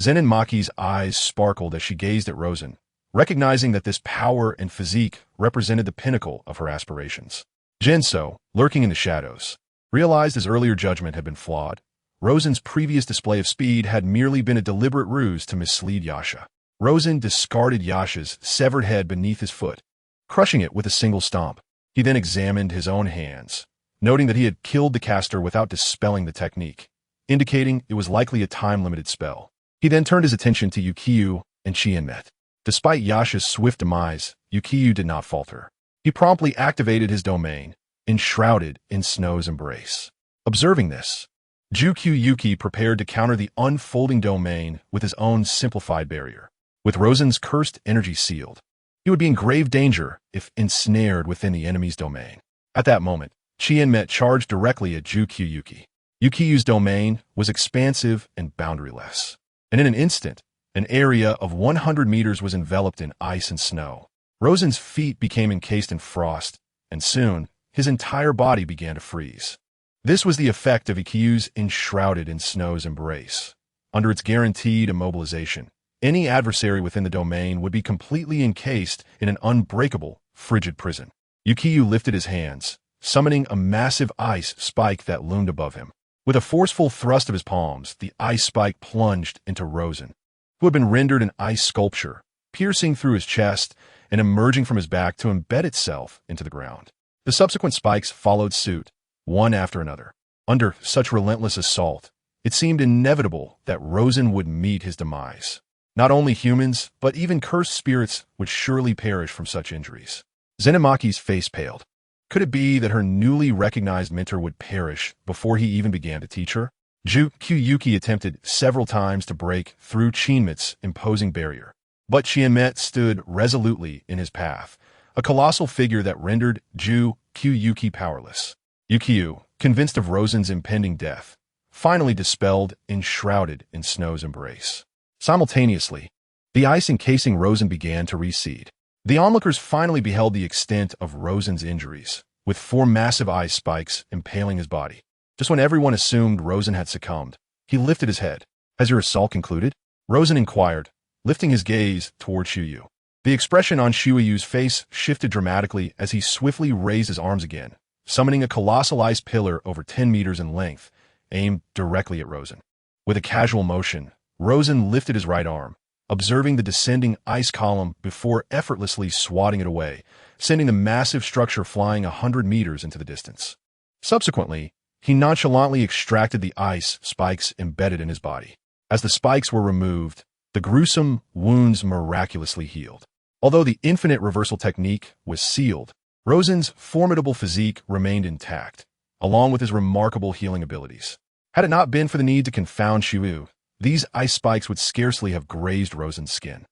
Zenin Maki's eyes sparkled as she gazed at Rosen, recognizing that this power and physique represented the pinnacle of her aspirations. Genso, lurking in the shadows, realized his earlier judgment had been flawed. Rosen's previous display of speed had merely been a deliberate ruse to mislead Yasha. Rosen discarded Yasha's severed head beneath his foot, crushing it with a single stomp. He then examined his own hands, noting that he had killed the caster without dispelling the technique, indicating it was likely a time-limited spell. He then turned his attention to Yukiyu and Chienmet. Despite Yasha's swift demise, Yukiyu did not falter. He promptly activated his domain, enshrouded in Snow's embrace. Observing this, Ju-Kyuki prepared to counter the unfolding domain with his own simplified barrier. With Rosen's cursed energy sealed, he would be in grave danger if ensnared within the enemy's domain. At that moment, Chienmet charged directly at Ju-Kyuki. Yukiyu's domain was expansive and boundaryless, and in an instant, an area of 100 meters was enveloped in ice and snow. Rosen's feet became encased in frost, and soon, his entire body began to freeze. This was the effect of Yukiyu's enshrouded in Snow's embrace. Under its guaranteed immobilization, any adversary within the domain would be completely encased in an unbreakable, frigid prison. Yukiyu lifted his hands, summoning a massive ice spike that loomed above him. With a forceful thrust of his palms, the ice spike plunged into Rosen, who had been rendered an ice sculpture, piercing through his chest and emerging from his back to embed itself into the ground. The subsequent spikes followed suit, one after another. Under such relentless assault, it seemed inevitable that Rosen would meet his demise. Not only humans, but even cursed spirits would surely perish from such injuries. Zenimaki's face paled. Could it be that her newly recognized mentor would perish before he even began to teach her? Ju-Kyuki attempted several times to break through Chienmet's imposing barrier, but Chienmet stood resolutely in his path, a colossal figure that rendered Ju-Kyuki powerless. Yukiyu, convinced of Rosen's impending death, finally dispelled, enshrouded in Snow's embrace. Simultaneously, the ice encasing Rosen began to recede. The onlookers finally beheld the extent of Rosen's injuries, with 4 massive ice spikes impaling his body. Just when everyone assumed Rosen had succumbed, he lifted his head. "Has your assault concluded?" Rosen inquired, lifting his gaze toward Shuyu. The expression on Shuyu's face shifted dramatically as he swiftly raised his arms again, summoning a colossal ice pillar over 10 meters in length, aimed directly at Rosen. With a casual motion, Rosen lifted his right arm, observing the descending ice column before effortlessly swatting it away, sending the massive structure flying 100 meters into the distance. Subsequently, he nonchalantly extracted the ice spikes embedded in his body. As the spikes were removed, the gruesome wounds miraculously healed. Although the infinite reversal technique was sealed, Rosen's formidable physique remained intact, along with his remarkable healing abilities. Had it not been for the need to confound Xiuyu, these ice spikes would scarcely have grazed Rosen's skin.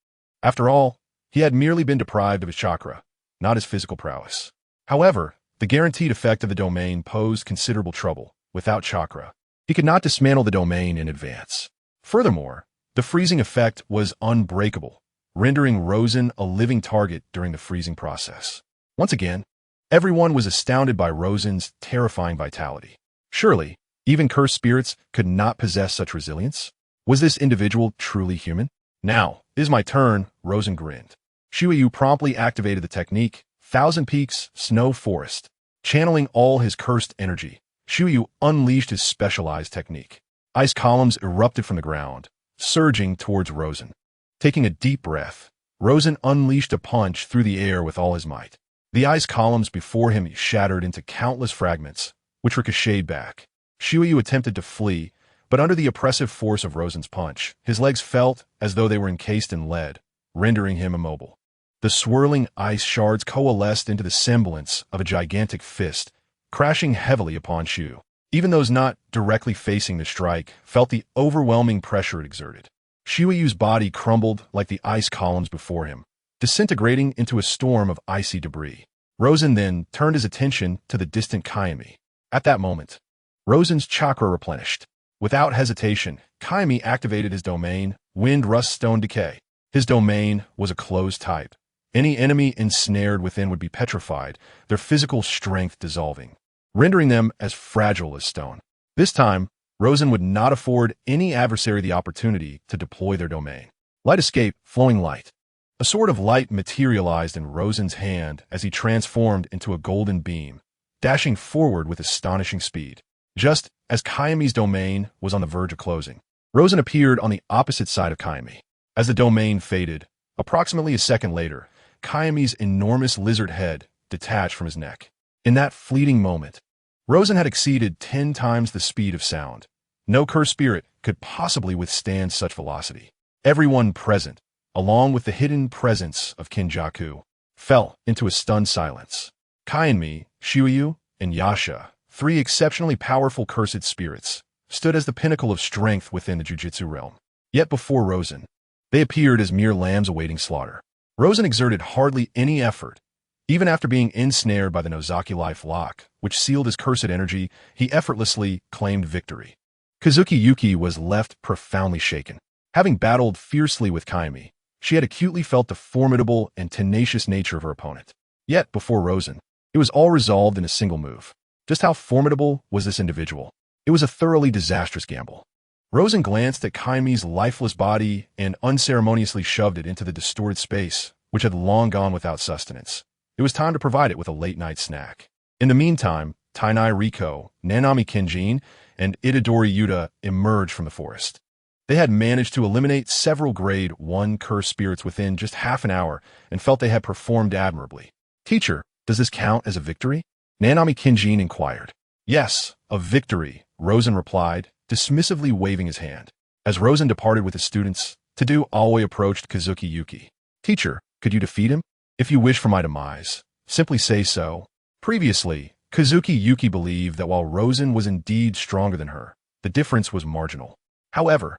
After all, he had merely been deprived of his chakra, not his physical prowess. However, the guaranteed effect of the domain posed considerable trouble. Without chakra, he could not dismantle the domain in advance. Furthermore, the freezing effect was unbreakable, rendering Rosen a living target during the freezing process. Once again, everyone was astounded by Rosen's terrifying vitality. Surely, even cursed spirits could not possess such resilience? Was this individual truly human? Now, is my turn, Rosen grinned. Xiuyu promptly activated the technique, Thousand Peaks, Snow Forest. Channeling all his cursed energy, Xiuyu unleashed his specialized technique. Ice columns erupted from the ground, surging towards Rosen. Taking a deep breath, Rosen unleashed a punch through the air with all his might. The ice columns before him shattered into countless fragments, which ricocheted back. Xiuyu attempted to flee, but under the oppressive force of Rosen's punch, his legs felt as though they were encased in lead, rendering him immobile. The swirling ice shards coalesced into the semblance of a gigantic fist, crashing heavily upon Xiuyu. Even those not directly facing the strike felt the overwhelming pressure it exerted. Xiuyu's body crumbled like the ice columns before him, disintegrating into a storm of icy debris. Rosen then turned his attention to the distant Kaimi. At that moment, Rosen's chakra replenished. Without hesitation, Kaimi activated his domain, Wind Rust Stone Decay. His domain was a closed type. Any enemy ensnared within would be petrified, their physical strength dissolving, rendering them as fragile as stone. This time, Rosen would not afford any adversary the opportunity to deploy their domain. Light escape, flowing light. A sword of light materialized in Rosen's hand as he transformed into a golden beam, dashing forward with astonishing speed. Just as Kaimi's domain was on the verge of closing, Rosen appeared on the opposite side of Kaimi. As the domain faded, approximately a second later, Kaimi's enormous lizard head detached from his neck. In that fleeting moment, Rosen had exceeded 10 times the speed of sound. No cursed spirit could possibly withstand such velocity. Everyone present, along with the hidden presence of Kinjaku, fell into a stunned silence. Kainmi, Xiuyu, and Yasha, 3 exceptionally powerful cursed spirits, stood as the pinnacle of strength within the Jujutsu realm. Yet before Rosen, they appeared as mere lambs awaiting slaughter. Rosen exerted hardly any effort. Even after being ensnared by the Nozaki life lock, which sealed his cursed energy, he effortlessly claimed victory. Kazuki Yuki was left profoundly shaken. Having battled fiercely with Kaimi, she had acutely felt the formidable and tenacious nature of her opponent. Yet, before Rosen, it was all resolved in a single move. Just how formidable was this individual? It was a thoroughly disastrous gamble. Rosen glanced at Kaimi's lifeless body and unceremoniously shoved it into the distorted space, which had long gone without sustenance. It was time to provide it with a late-night snack. In the meantime, Tainai Riko, Nanami Kenjin, and Itadori Yuta emerged from the forest. They had managed to eliminate several Grade 1 cursed spirits within just half an hour and felt they had performed admirably. "Teacher, does this count as a victory?" Nanami Kenjin inquired. "Yes, a victory," Rosen replied, dismissively waving his hand. As Rosen departed with his students, Tadu Aoi approached Kazuki Yuki. "Teacher, could you defeat him? If you wish for my demise, simply say so." Previously, Kazuki Yuki believed that while Rosen was indeed stronger than her, the difference was marginal. However,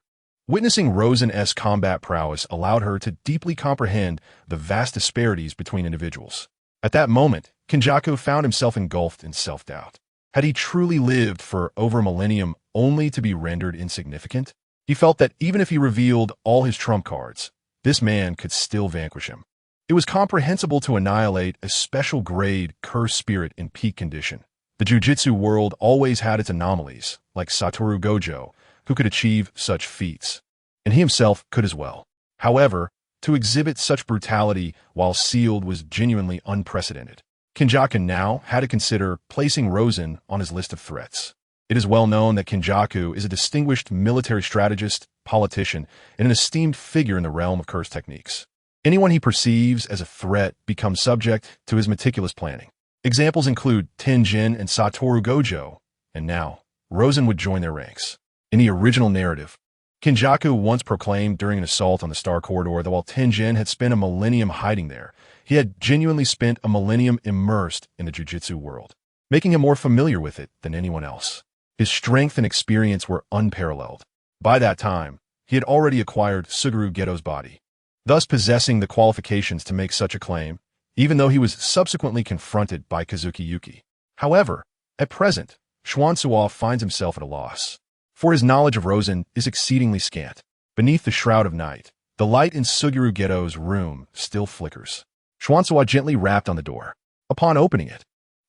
witnessing Rosen's combat prowess allowed her to deeply comprehend the vast disparities between individuals. At that moment, Kinjaku found himself engulfed in self-doubt. Had he truly lived for over a millennium only to be rendered insignificant? He felt that even if he revealed all his trump cards, this man could still vanquish him. It was comprehensible to annihilate a special grade cursed spirit in peak condition. The Jujutsu world always had its anomalies, like Satoru Gojo, who could achieve such feats. And he himself could as well. However, to exhibit such brutality while sealed was genuinely unprecedented. Kinjaku now had to consider placing Rosen on his list of threats. It is well known that Kinjaku is a distinguished military strategist, politician, and an esteemed figure in the realm of curse techniques. Anyone he perceives as a threat becomes subject to his meticulous planning. Examples include Tenjin and Satoru Gojo, and now, Rosen would join their ranks. In the original narrative, Kinjaku once proclaimed during an assault on the Star Corridor that while Tenjin had spent a millennium hiding there, he had genuinely spent a millennium immersed in the Jujutsu world. making him more familiar with it than anyone else. His strength and experience were unparalleled. By that time, he had already acquired Suguru Geto's body, thus possessing the qualifications to make such a claim, even though he was subsequently confronted by Kazuki Yuki. However, at present, Xuansuo finds himself at a loss, for his knowledge of Rosen is exceedingly scant. Beneath the shroud of night, the light in Suguru Geto's room still flickers. Xuansuo gently rapped on the door. Upon opening it,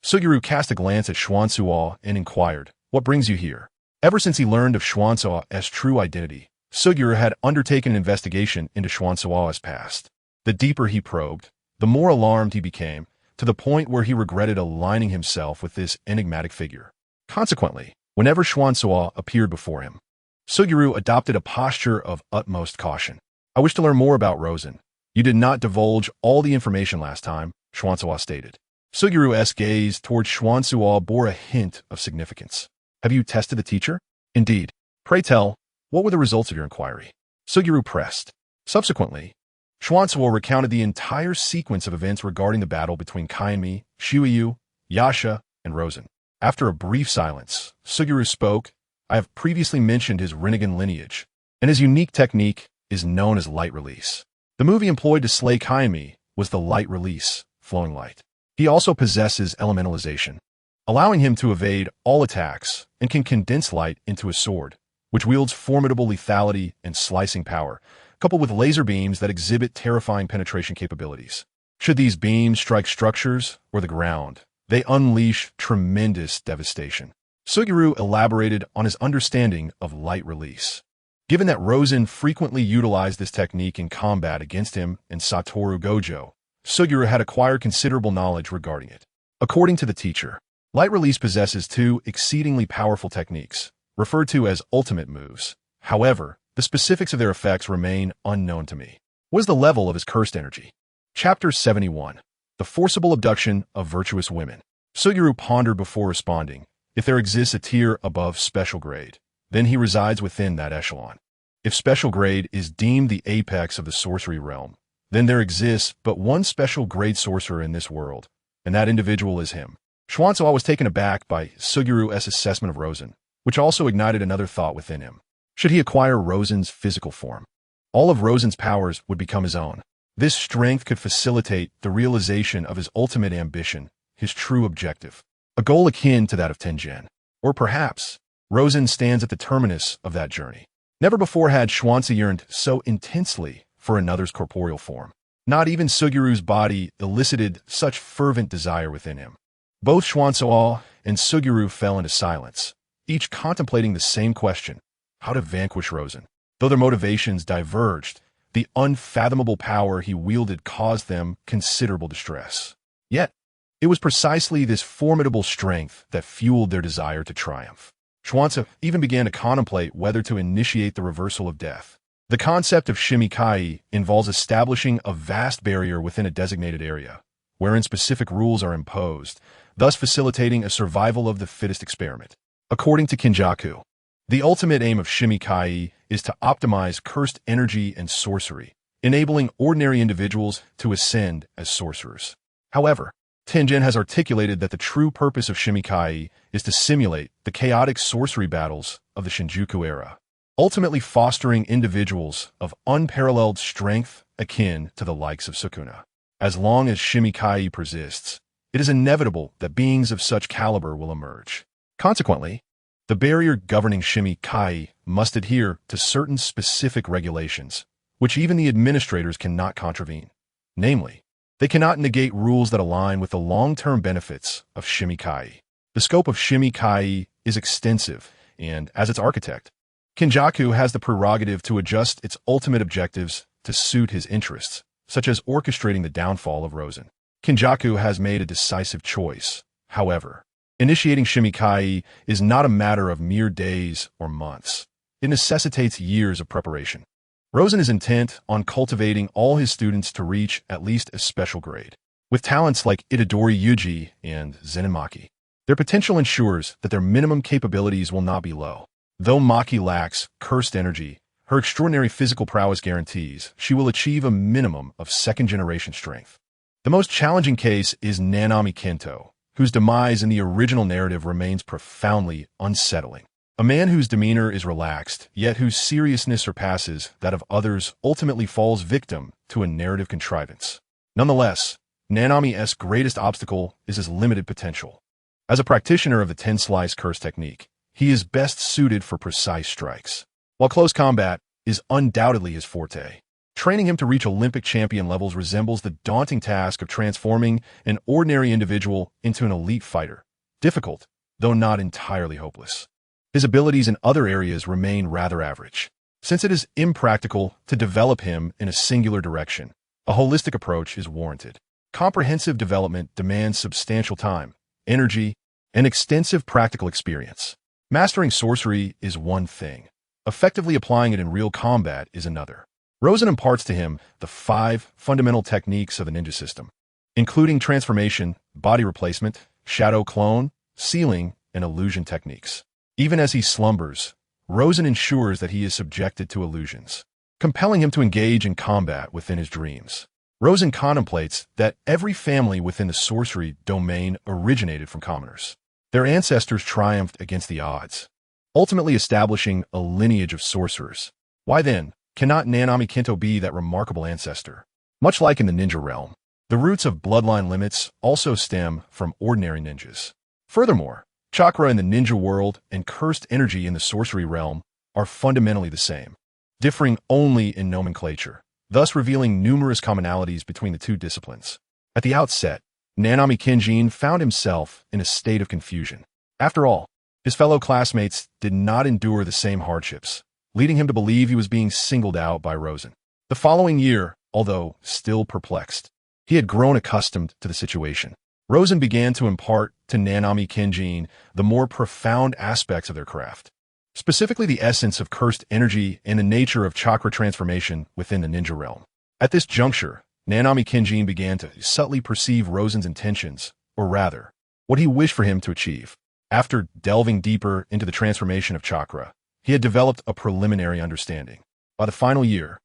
Suguru cast a glance at Xuansuo and inquired, "What brings you here?" Ever since he learned of Xuansuo's true identity, Suguru had undertaken an investigation into Xuansuo's past. The deeper he probed, the more alarmed he became, to the point where he regretted aligning himself with this enigmatic figure. Consequently, whenever Xuansuo appeared before him, Suguru adopted a posture of utmost caution. "I wish to learn more about Rosen. You did not divulge all the information last time," Xuansuo stated. Suguru's gaze towards Xuansuo bore a hint of significance. "Have you tested the teacher?" "Indeed. Pray tell, what were the results of your inquiry?" Suguru pressed. Subsequently, Xuansuo recounted the entire sequence of events regarding the battle between Kainmi, Shuiyu, Yasha, and Rosen. After a brief silence, Suguru spoke. "I have previously mentioned his Rinnegan lineage, and his unique technique is known as light release. The move he employed to slay Kainmi was the light release, flowing light. He also possesses elementalization, allowing him to evade all attacks and can condense light into a sword, which wields formidable lethality and slicing power, coupled with laser beams that exhibit terrifying penetration capabilities. Should these beams strike structures or the ground, they unleash tremendous devastation." Suguru elaborated on his understanding of light release. Given that Rosen frequently utilized this technique in combat against him in Satoru Gojo, Suguru had acquired considerable knowledge regarding it. According to the teacher, light release possesses two exceedingly powerful techniques, referred to as ultimate moves. However, the specifics of their effects remain unknown to me. What is the level of his cursed energy? Chapter 71. The Forcible Abduction of Virtuous Women. Suguru pondered before responding. If there exists a tier above special grade, then he resides within that echelon. If special grade is deemed the apex of the sorcery realm, then there exists but one special grade sorcerer in this world, and that individual is him. Xuansuo was taken aback by Suguru's assessment of Rosen, which also ignited another thought within him. Should he acquire Rosen's physical form, all of Rosen's powers would become his own. This strength could facilitate the realization of his ultimate ambition, his true objective, a goal akin to that of Tenjin. Or perhaps, Rosen stands at the terminus of that journey. Never before had Xuanzi yearned so intensely for another's corporeal form. Not even Suguru's body elicited such fervent desire within him. Both Xuansuo and Suguru fell into silence, each contemplating the same question, how to vanquish Rosen. Though their motivations diverged, the unfathomable power he wielded caused them considerable distress. Yet, it was precisely this formidable strength that fueled their desire to triumph. Xuanzi even began to contemplate whether to initiate the reversal of death. The concept of shimikai involves establishing a vast barrier within a designated area, wherein specific rules are imposed, thus facilitating a survival of the fittest experiment. According to Kinjaku, the ultimate aim of shimikai is to optimize cursed energy and sorcery, enabling ordinary individuals to ascend as sorcerers. However, Tenjin has articulated that the true purpose of shimikai is to simulate the chaotic sorcery battles of the Shinjuku era, ultimately fostering individuals of unparalleled strength akin to the likes of Sukuna. As long as shimikai persists, it is inevitable that beings of such caliber will emerge. Consequently, the barrier governing shimikai must adhere to certain specific regulations, which even the administrators cannot contravene. Namely, they cannot negate rules that align with the long-term benefits of shimikai. The scope of shimikai is extensive, and as its architect, Kinjaku has the prerogative to adjust its ultimate objectives to suit his interests, such as orchestrating the downfall of Rosen. Kinjaku has made a decisive choice. However, initiating shimikai is not a matter of mere days or months. It necessitates years of preparation. Rosen is intent on cultivating all his students to reach at least a special grade. With talents like Itadori Yuji and Zenin Maki, their potential ensures that their minimum capabilities will not be low. Though Maki lacks cursed energy, her extraordinary physical prowess guarantees she will achieve a minimum of second-generation strength. The most challenging case is Nanami Kento, whose demise in the original narrative remains profoundly unsettling. A man whose demeanor is relaxed, yet whose seriousness surpasses that of others, ultimately falls victim to a narrative contrivance. Nonetheless, Nanami's greatest obstacle is his limited potential. As a practitioner of the 10-slice curse technique, he is best suited for precise strikes. While close combat is undoubtedly his forte, training him to reach Olympic champion levels resembles the daunting task of transforming an ordinary individual into an elite fighter. Difficult, though not entirely hopeless. His abilities in other areas remain rather average. Since it is impractical to develop him in a singular direction, a holistic approach is warranted. Comprehensive development demands substantial time, energy, and extensive practical experience. Mastering sorcery is one thing. Effectively applying it in real combat is another. Rosen imparts to him the 5 fundamental techniques of the ninja system, including transformation, body replacement, shadow clone, sealing, and illusion techniques. Even as he slumbers, Rosen ensures that he is subjected to illusions, compelling him to engage in combat within his dreams. Rosen contemplates that every family within the sorcery domain originated from commoners. Their ancestors triumphed against the odds, ultimately establishing a lineage of sorcerers. Why then cannot Nanami Kinto be that remarkable ancestor? Much like in the ninja realm, the roots of bloodline limits also stem from ordinary ninjas. Furthermore, chakra in the ninja world and cursed energy in the sorcery realm are fundamentally the same, differing only in nomenclature, thus revealing numerous commonalities between the two disciplines. At the outset, Nanami Kenjin found himself in a state of confusion. After all, his fellow classmates did not endure the same hardships, leading him to believe he was being singled out by Rosen. The following year, although still perplexed, he had grown accustomed to the situation. Rosen began to impart to Nanami Kenjin the more profound aspects of their craft, specifically the essence of cursed energy and the nature of chakra transformation within the ninja realm. At this juncture, Nanami Kenjin began to subtly perceive Rosen's intentions, or rather, what he wished for him to achieve. After delving deeper into the transformation of chakra, he had developed a preliminary understanding. By the final year,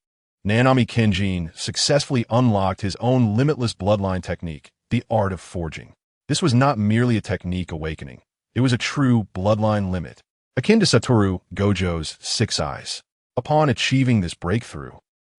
Nanami Kenjin successfully unlocked his own limitless bloodline technique, the art of forging. This was not merely a technique awakening. It was a true bloodline limit, akin to Satoru Gojo's 6 eyes. Upon achieving this breakthrough,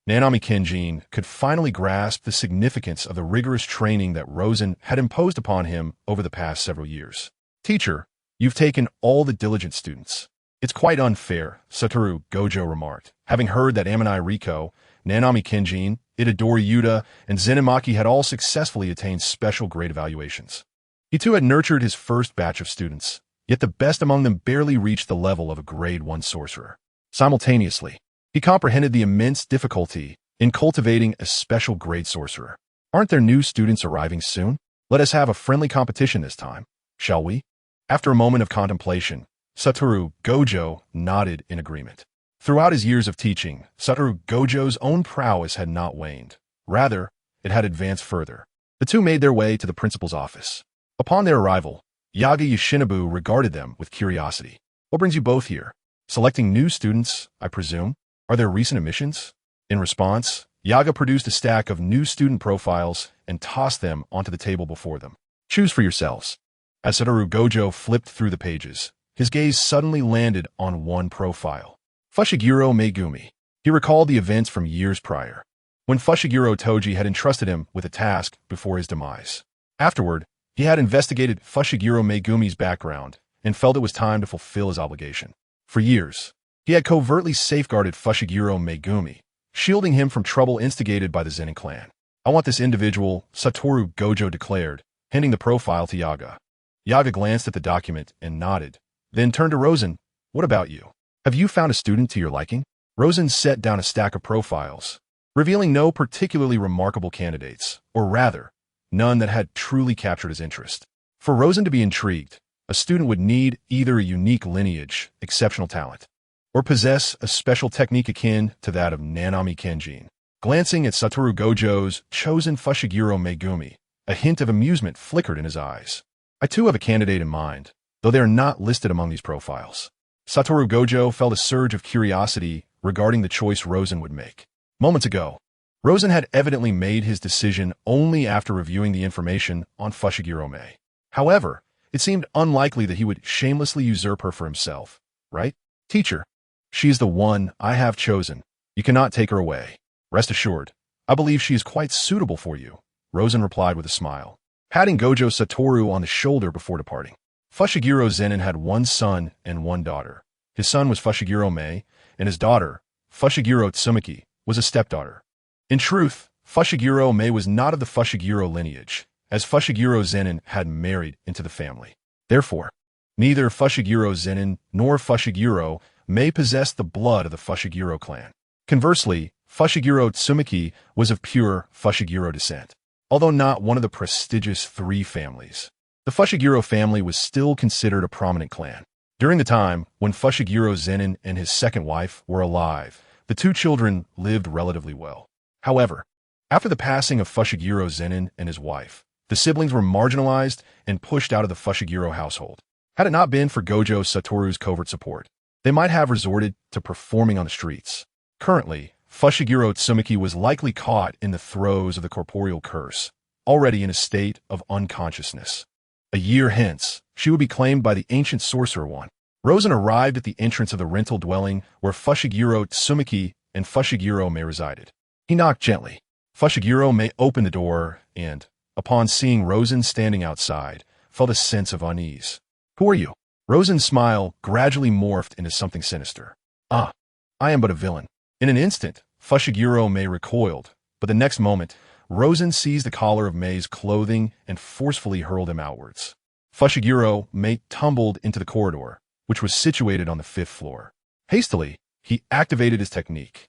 Nanami Kenjin could finally grasp the significance of the rigorous training that Rosen had imposed upon him over the past several years. Teacher, you've taken all the diligent students. It's quite unfair, Satoru Gojo remarked, having heard that Amanai Riko, Nanami Kenjin, Itadori Yuta, and Zenemaki had all successfully attained special grade evaluations. He too had nurtured his first batch of students, yet the best among them barely reached the level of a grade 1 sorcerer. Simultaneously, he comprehended the immense difficulty in cultivating a special grade sorcerer. Aren't there new students arriving soon? Let us have a friendly competition this time, shall we? After a moment of contemplation, Satoru Gojo nodded in agreement. Throughout his years of teaching, Satoru Gojo's own prowess had not waned. Rather, it had advanced further. The two made their way to the principal's office. Upon their arrival, Yaga Yoshinobu regarded them with curiosity. What brings you both here? Selecting new students, I presume? Are there recent admissions? In response, Yaga produced a stack of new student profiles and tossed them onto the table before them. Choose for yourselves. As Satoru Gojo flipped through the pages, his gaze suddenly landed on one profile. Fushiguro Megumi. He recalled the events from years prior, when Fushiguro Toji had entrusted him with a task before his demise. Afterward, he had investigated Fushiguro Megumi's background and felt it was time to fulfill his obligation. For years, he had covertly safeguarded Fushiguro Megumi, shielding him from trouble instigated by the Zenin clan. I want this individual, Satoru Gojo declared, handing the profile to Yaga. Yaga glanced at the document and nodded, then turned to Rosen. What about you? Have you found a student to your liking? Rosen set down a stack of profiles, revealing no particularly remarkable candidates, or rather, none that had truly captured his interest. For Rosen to be intrigued, a student would need either a unique lineage, exceptional talent, or possess a special technique akin to that of Nanami Kenjin. Glancing at Satoru Gojo's chosen Fushiguro Megumi, a hint of amusement flickered in his eyes. I too have a candidate in mind, though they are not listed among these profiles. Satoru Gojo felt a surge of curiosity regarding the choice Rosen would make. Moments ago, Rosen had evidently made his decision only after reviewing the information on Fushiguro Mei. However, it seemed unlikely that he would shamelessly usurp her for himself, right? Teacher, she is the one I have chosen. You cannot take her away. Rest assured, I believe she is quite suitable for you, Rosen replied with a smile, patting Gojo Satoru on the shoulder before departing. Fushiguro Zenin had one son and one daughter. His son was Fushiguro Mei, and his daughter, Fushiguro Tsumaki, was a stepdaughter. In truth, Fushiguro Mei was not of the Fushiguro lineage, as Fushiguro Zenin had married into the family. Therefore, neither Fushiguro Zenin nor Fushiguro Mei possessed the blood of the Fushiguro clan. Conversely, Fushiguro Tsumaki was of pure Fushiguro descent. Although not one of the prestigious three families, the Fushiguro family was still considered a prominent clan. During the time when Fushiguro Zenin and his second wife were alive, the two children lived relatively well. However, after the passing of Fushiguro Zenin and his wife, the siblings were marginalized and pushed out of the Fushiguro household. Had it not been for Gojo Satoru's covert support, they might have resorted to performing on the streets. Currently, Fushiguro Tsumaki was likely caught in the throes of the corporeal curse, already in a state of unconsciousness. A year hence, she would be claimed by the ancient Sorcerer One. Rosen arrived at the entrance of the rental dwelling where Fushiguro Tsumaki and Fushiguro Mei resided. He knocked gently. Fushiguro Mei opened the door and, upon seeing Rosen standing outside, felt a sense of unease. Who are you? Rosen's smile gradually morphed into something sinister. I am but a villain. In an instant, Fushiguro Mei recoiled, but the next moment, Rosen seized the collar of Mei's clothing and forcefully hurled him outwards. Fushiguro Mei tumbled into the corridor, which was situated on the 5th floor. Hastily, he activated his technique.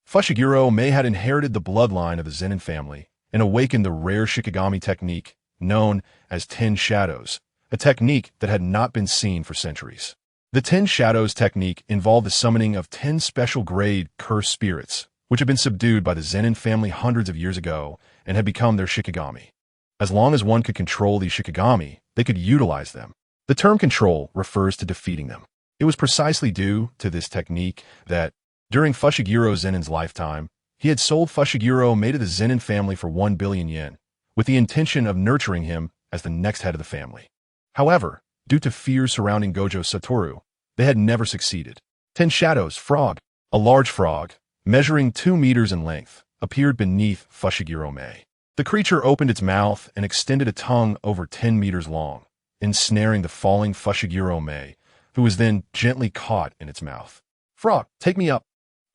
Fushiguro Mei had inherited the bloodline of the Zenin family and awakened the rare Shikigami technique known as 10 Shadows, a technique that had not been seen for centuries. The 10 Shadows technique involved the summoning of 10 special grade cursed spirits, which had been subdued by the Zenin family hundreds of years ago and had become their Shikigami. As long as one could control these Shikigami, they could utilize them. The term control refers to defeating them. It was precisely due to this technique that, during Fushiguro Zenin's lifetime, he had sold Fushiguro Mei to the Zenin family for 1 billion yen, with the intention of nurturing him as the next head of the family. However, due to fears surrounding Gojo Satoru, they had never succeeded. 10 Shadows frog, a large frog, measuring 2 meters in length, appeared beneath Fushiguro Mei. The creature opened its mouth and extended a tongue over 10 meters long, ensnaring the falling Fushiguro Mei, who was then gently caught in its mouth. Frog, take me up.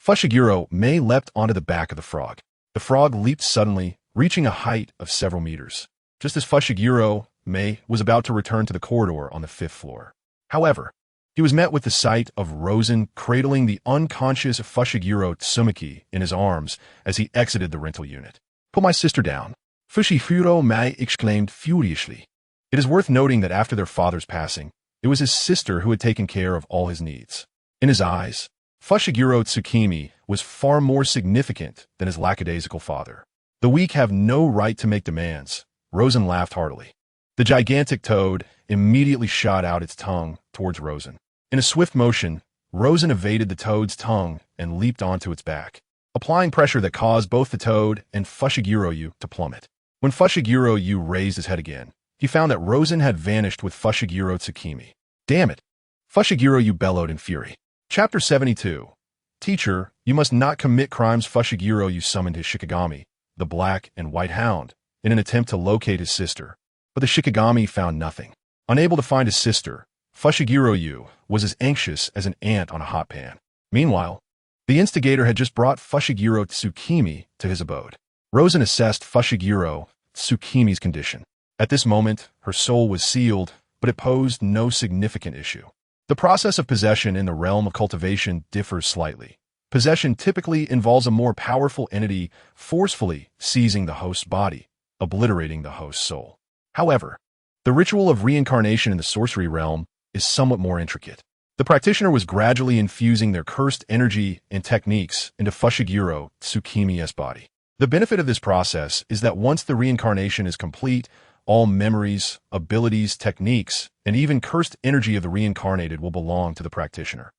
Fushiguro Mei leapt onto the back of the frog. The frog leaped suddenly, reaching a height of several meters, just as Fushiguro Mei was about to return to the corridor on the 5th floor. However, he was met with the sight of Rosen cradling the unconscious Fushiguro Tsumaki in his arms as he exited the rental unit. Put my sister down, Fushiguro Mei exclaimed furiously. It is worth noting that after their father's passing, it was his sister who had taken care of all his needs. In his eyes, Fushiguro Tsukimi was far more significant than his lackadaisical father. The weak have no right to make demands, Rosen laughed heartily. The gigantic toad immediately shot out its tongue towards Rosen. In a swift motion, Rosen evaded the toad's tongue and leaped onto its back, applying pressure that caused both the toad and Fushiguro Yu to plummet. When Fushiguro Yu raised his head again, he found that Rosen had vanished with Fushiguro Tsukimi. Damn it! Fushiguro Yu bellowed in fury. Chapter 72. Teacher, you must not commit crimes. Fushiguro Yu summoned his Shikigami, the black and white hound, in an attempt to locate his sister. But the Shikigami found nothing. Unable to find his sister, Fushiguro Yu was as anxious as an ant on a hot pan. Meanwhile, the instigator had just brought Fushiguro Tsukimi to his abode. Rosen assessed Fushiguro Tsukimi's condition. At this moment, her soul was sealed, but it posed no significant issue. The process of possession in the realm of cultivation differs slightly. Possession typically involves a more powerful entity forcefully seizing the host's body, obliterating the host's soul. However, the ritual of reincarnation in the sorcery realm is somewhat more intricate. The practitioner was gradually infusing their cursed energy and techniques into Fushiguro Tsukimi's body. The benefit of this process is that once the reincarnation is complete, all memories, abilities, techniques, and even cursed energy of the reincarnated will belong to the practitioner.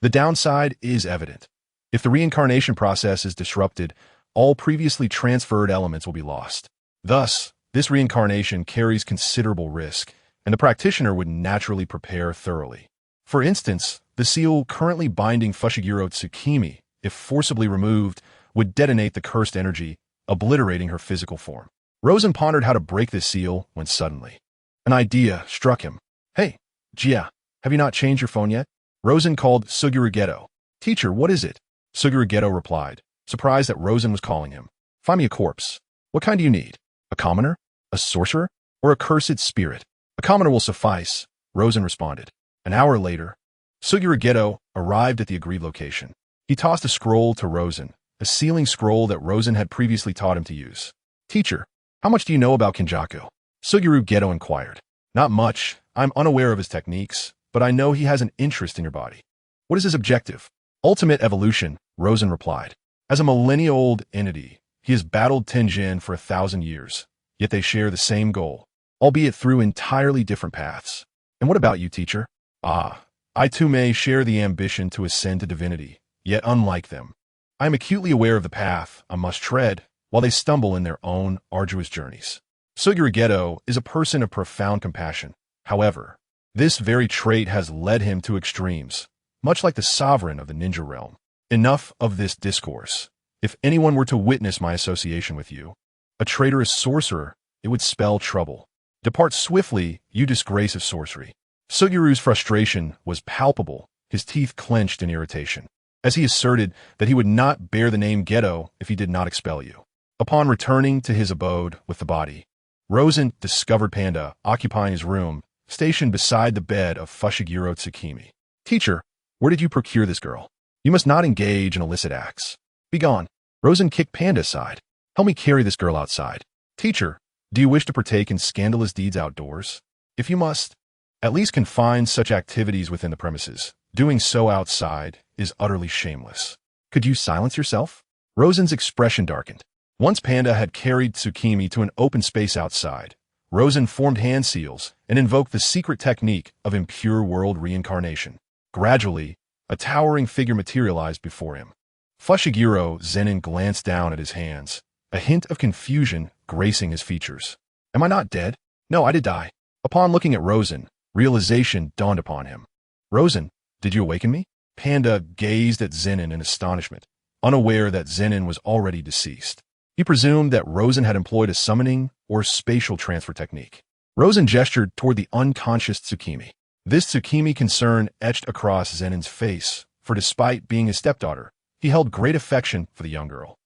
The downside is evident. If the reincarnation process is disrupted, all previously transferred elements will be lost. Thus, this reincarnation carries considerable risk, and the practitioner would naturally prepare thoroughly. For instance, the seal currently binding Fushiguro Tsukimi, if forcibly removed, would detonate the cursed energy, obliterating her physical form. Rosen pondered how to break this seal when suddenly an idea struck him. "Hey, Jia, have you not changed your phone yet?" Rosen called Suguru Geto. "Teacher, what is it?" Suguru Geto replied, surprised that Rosen was calling him. "Find me a corpse. What kind do you need? A commoner? A sorcerer? Or a cursed spirit?" "A commoner will suffice," Rosen responded. An hour later, Suguru Geto arrived at the agreed location. He tossed a scroll to Rosen, a sealing scroll that Rosen had previously taught him to use. "Teacher, how much do you know about Kinjaku?" Suguru Geto inquired. "Not much. I'm unaware of his techniques, but I know he has an interest in your body." "What is his objective?" "Ultimate evolution," Rosen replied. "As a millennia-old entity, he has battled Tenjin for 1,000 years, yet they share the same goal, albeit through entirely different paths." "And what about you, teacher?" "Ah, I too may share the ambition to ascend to divinity, yet unlike them. I am acutely aware of the path I must tread while they stumble in their own arduous journeys." Suguru Geto is a person of profound compassion. However, this very trait has led him to extremes, much like the sovereign of the ninja realm. "Enough of this discourse. If anyone were to witness my association with you, a traitorous sorcerer, it would spell trouble. Depart swiftly, you disgrace of sorcery." Suguru's frustration was palpable, his teeth clenched in irritation, as he asserted that he would not bear the name Geto if he did not expel you. Upon returning to his abode with the body, Rosen discovered Panda occupying his room, stationed beside the bed of Fushiguro Tsukimi. "Teacher, where did you procure this girl? You must not engage in illicit acts. Begone." Rosen kicked Panda aside. "Help me carry this girl outside." "Teacher, do you wish to partake in scandalous deeds outdoors? If you must, at least confine such activities within the premises. Doing so outside is utterly shameless. Could you silence yourself?" Rosen's expression darkened. Once Panda had carried Tsukimi to an open space outside, Rosen formed hand seals and invoked the secret technique of impure world reincarnation. Gradually, a towering figure materialized before him. Fushiguro Zenin glanced down at his hands, a hint of confusion gracing his features. "Am I not dead?" "No, I did die." Upon looking at Rosen, realization dawned upon him. "Rosen, did you awaken me?" Panda gazed at Zenin in astonishment, unaware that Zenin was already deceased. He presumed that Rosen had employed a summoning or spatial transfer technique. Rosen gestured toward the unconscious Tsukimi. This Tsukimi concern etched across Zenin's face, for despite being his stepdaughter, he held great affection for the young girl,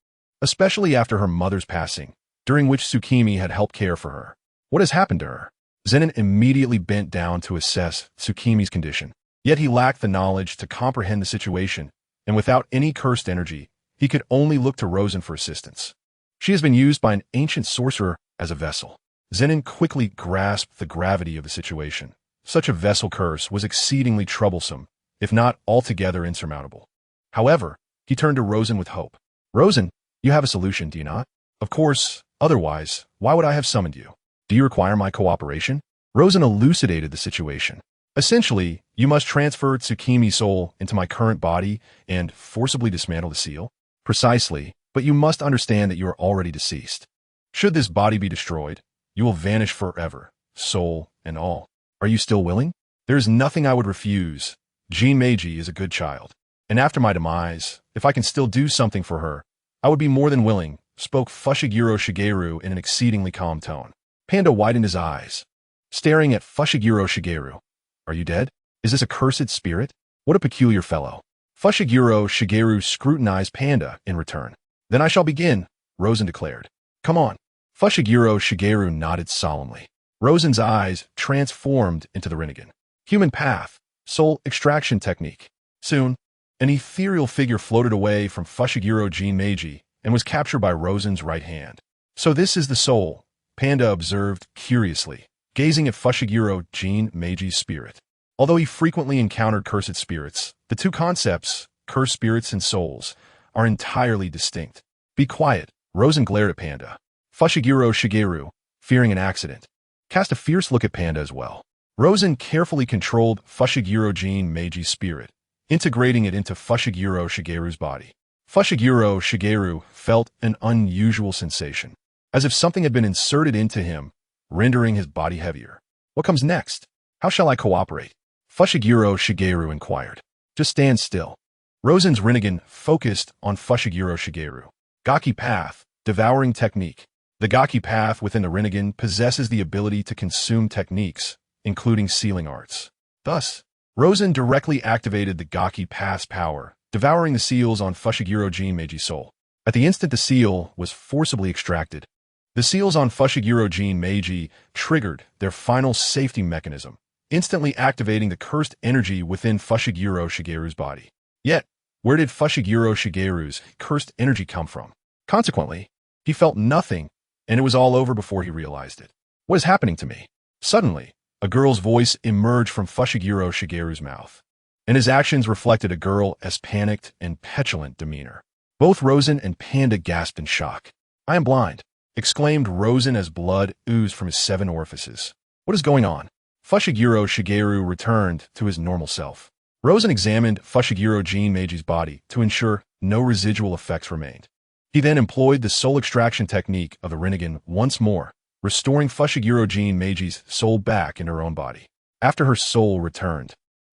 especially after her mother's passing, during which Tsukimi had helped care for her. "What has happened to her?" Zenin immediately bent down to assess Tsukimi's condition. Yet he lacked the knowledge to comprehend the situation, and without any cursed energy, he could only look to Rosen for assistance. "She has been used by an ancient sorcerer as a vessel." Zenin quickly grasped the gravity of the situation. Such a vessel curse was exceedingly troublesome, if not altogether insurmountable. However, he turned to Rosen with hope. "Rosen, you have a solution, do you not?" "Of course, otherwise, why would I have summoned you?" "Do you require my cooperation?" Rosen elucidated the situation. "Essentially, you must transfer Tsukimi's soul into my current body and forcibly dismantle the seal." "Precisely, but you must understand that you are already deceased. Should this body be destroyed, you will vanish forever, soul and all. Are you still willing?" "There is nothing I would refuse. Jean Meiji is a good child, and after my demise, if I can still do something for her, I would be more than willing," spoke Fushiguro Shigeru in an exceedingly calm tone. Panda widened his eyes, staring at Fushiguro Shigeru. "Are you dead? Is this a cursed spirit? What a peculiar fellow." Fushiguro Shigeru scrutinized Panda in return. "Then I shall begin," Rosen declared. "Come on." Fushiguro Shigeru nodded solemnly. Rosen's eyes transformed into the Rinnegan. Human path, soul extraction technique. Soon, an ethereal figure floated away from Fushiguro Jean Meiji and was captured by Rosen's right hand. "So this is the soul," Panda observed curiously, gazing at Fushiguro Jean Meiji's spirit. Although he frequently encountered cursed spirits, the two concepts, cursed spirits and souls, are entirely distinct. "Be quiet," Rosen glared at Panda. Fushiguro Shigeru, fearing an accident, cast a fierce look at Panda as well. Rosen carefully controlled Fushiguro Jean Meiji's spirit, integrating it into Fushiguro Shigeru's body. Fushiguro Shigeru felt an unusual sensation, as if something had been inserted into him, rendering his body heavier. What comes next? How shall I cooperate? Fushiguro Shigeru inquired. Just stand still. Rosen's Rinnegan focused on Fushiguro Shigeru. Gaki Path, devouring technique. The Gaki Path within the Rinnegan possesses the ability to consume techniques, including sealing arts. Thus, Rosen directly activated the Gaki Path's power, devouring the seals on Fushiguro Jinmeiji's soul. At the instant the seal was forcibly extracted, the seals on Fushiguro Jinmeiji triggered their final safety mechanism, instantly activating the cursed energy within Fushiguro Shigeru's body. Yet, where did Fushiguro Shigeru's cursed energy come from? Consequently, he felt nothing, and it was all over before he realized it. What is happening to me? Suddenly, a girl's voice emerged from Fushiguro Shigeru's mouth, and his actions reflected a girl as panicked and petulant demeanor. Both Rosen and Panda gasped in shock. I am blind, exclaimed Rosen as blood oozed from his 7 orifices. What is going on? Fushiguro Shigeru returned to his normal self. Rosen examined Fushiguro Jinmeiji's body to ensure no residual effects remained. He then employed the soul extraction technique of the Rinnegan once more, restoring Fushiguro Jinmeiji's soul back in her own body. After her soul returned,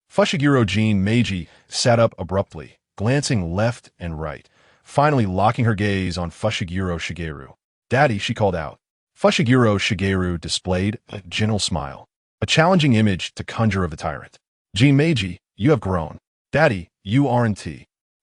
Fushiguro Jinmeiji sat up abruptly, glancing left and right, finally locking her gaze on Fushiguro Shigeru. Daddy, she called out. Fushiguro Shigeru displayed a gentle smile, a challenging image to conjure of the tyrant. Jinmeiji, you have grown. Daddy, you aren't.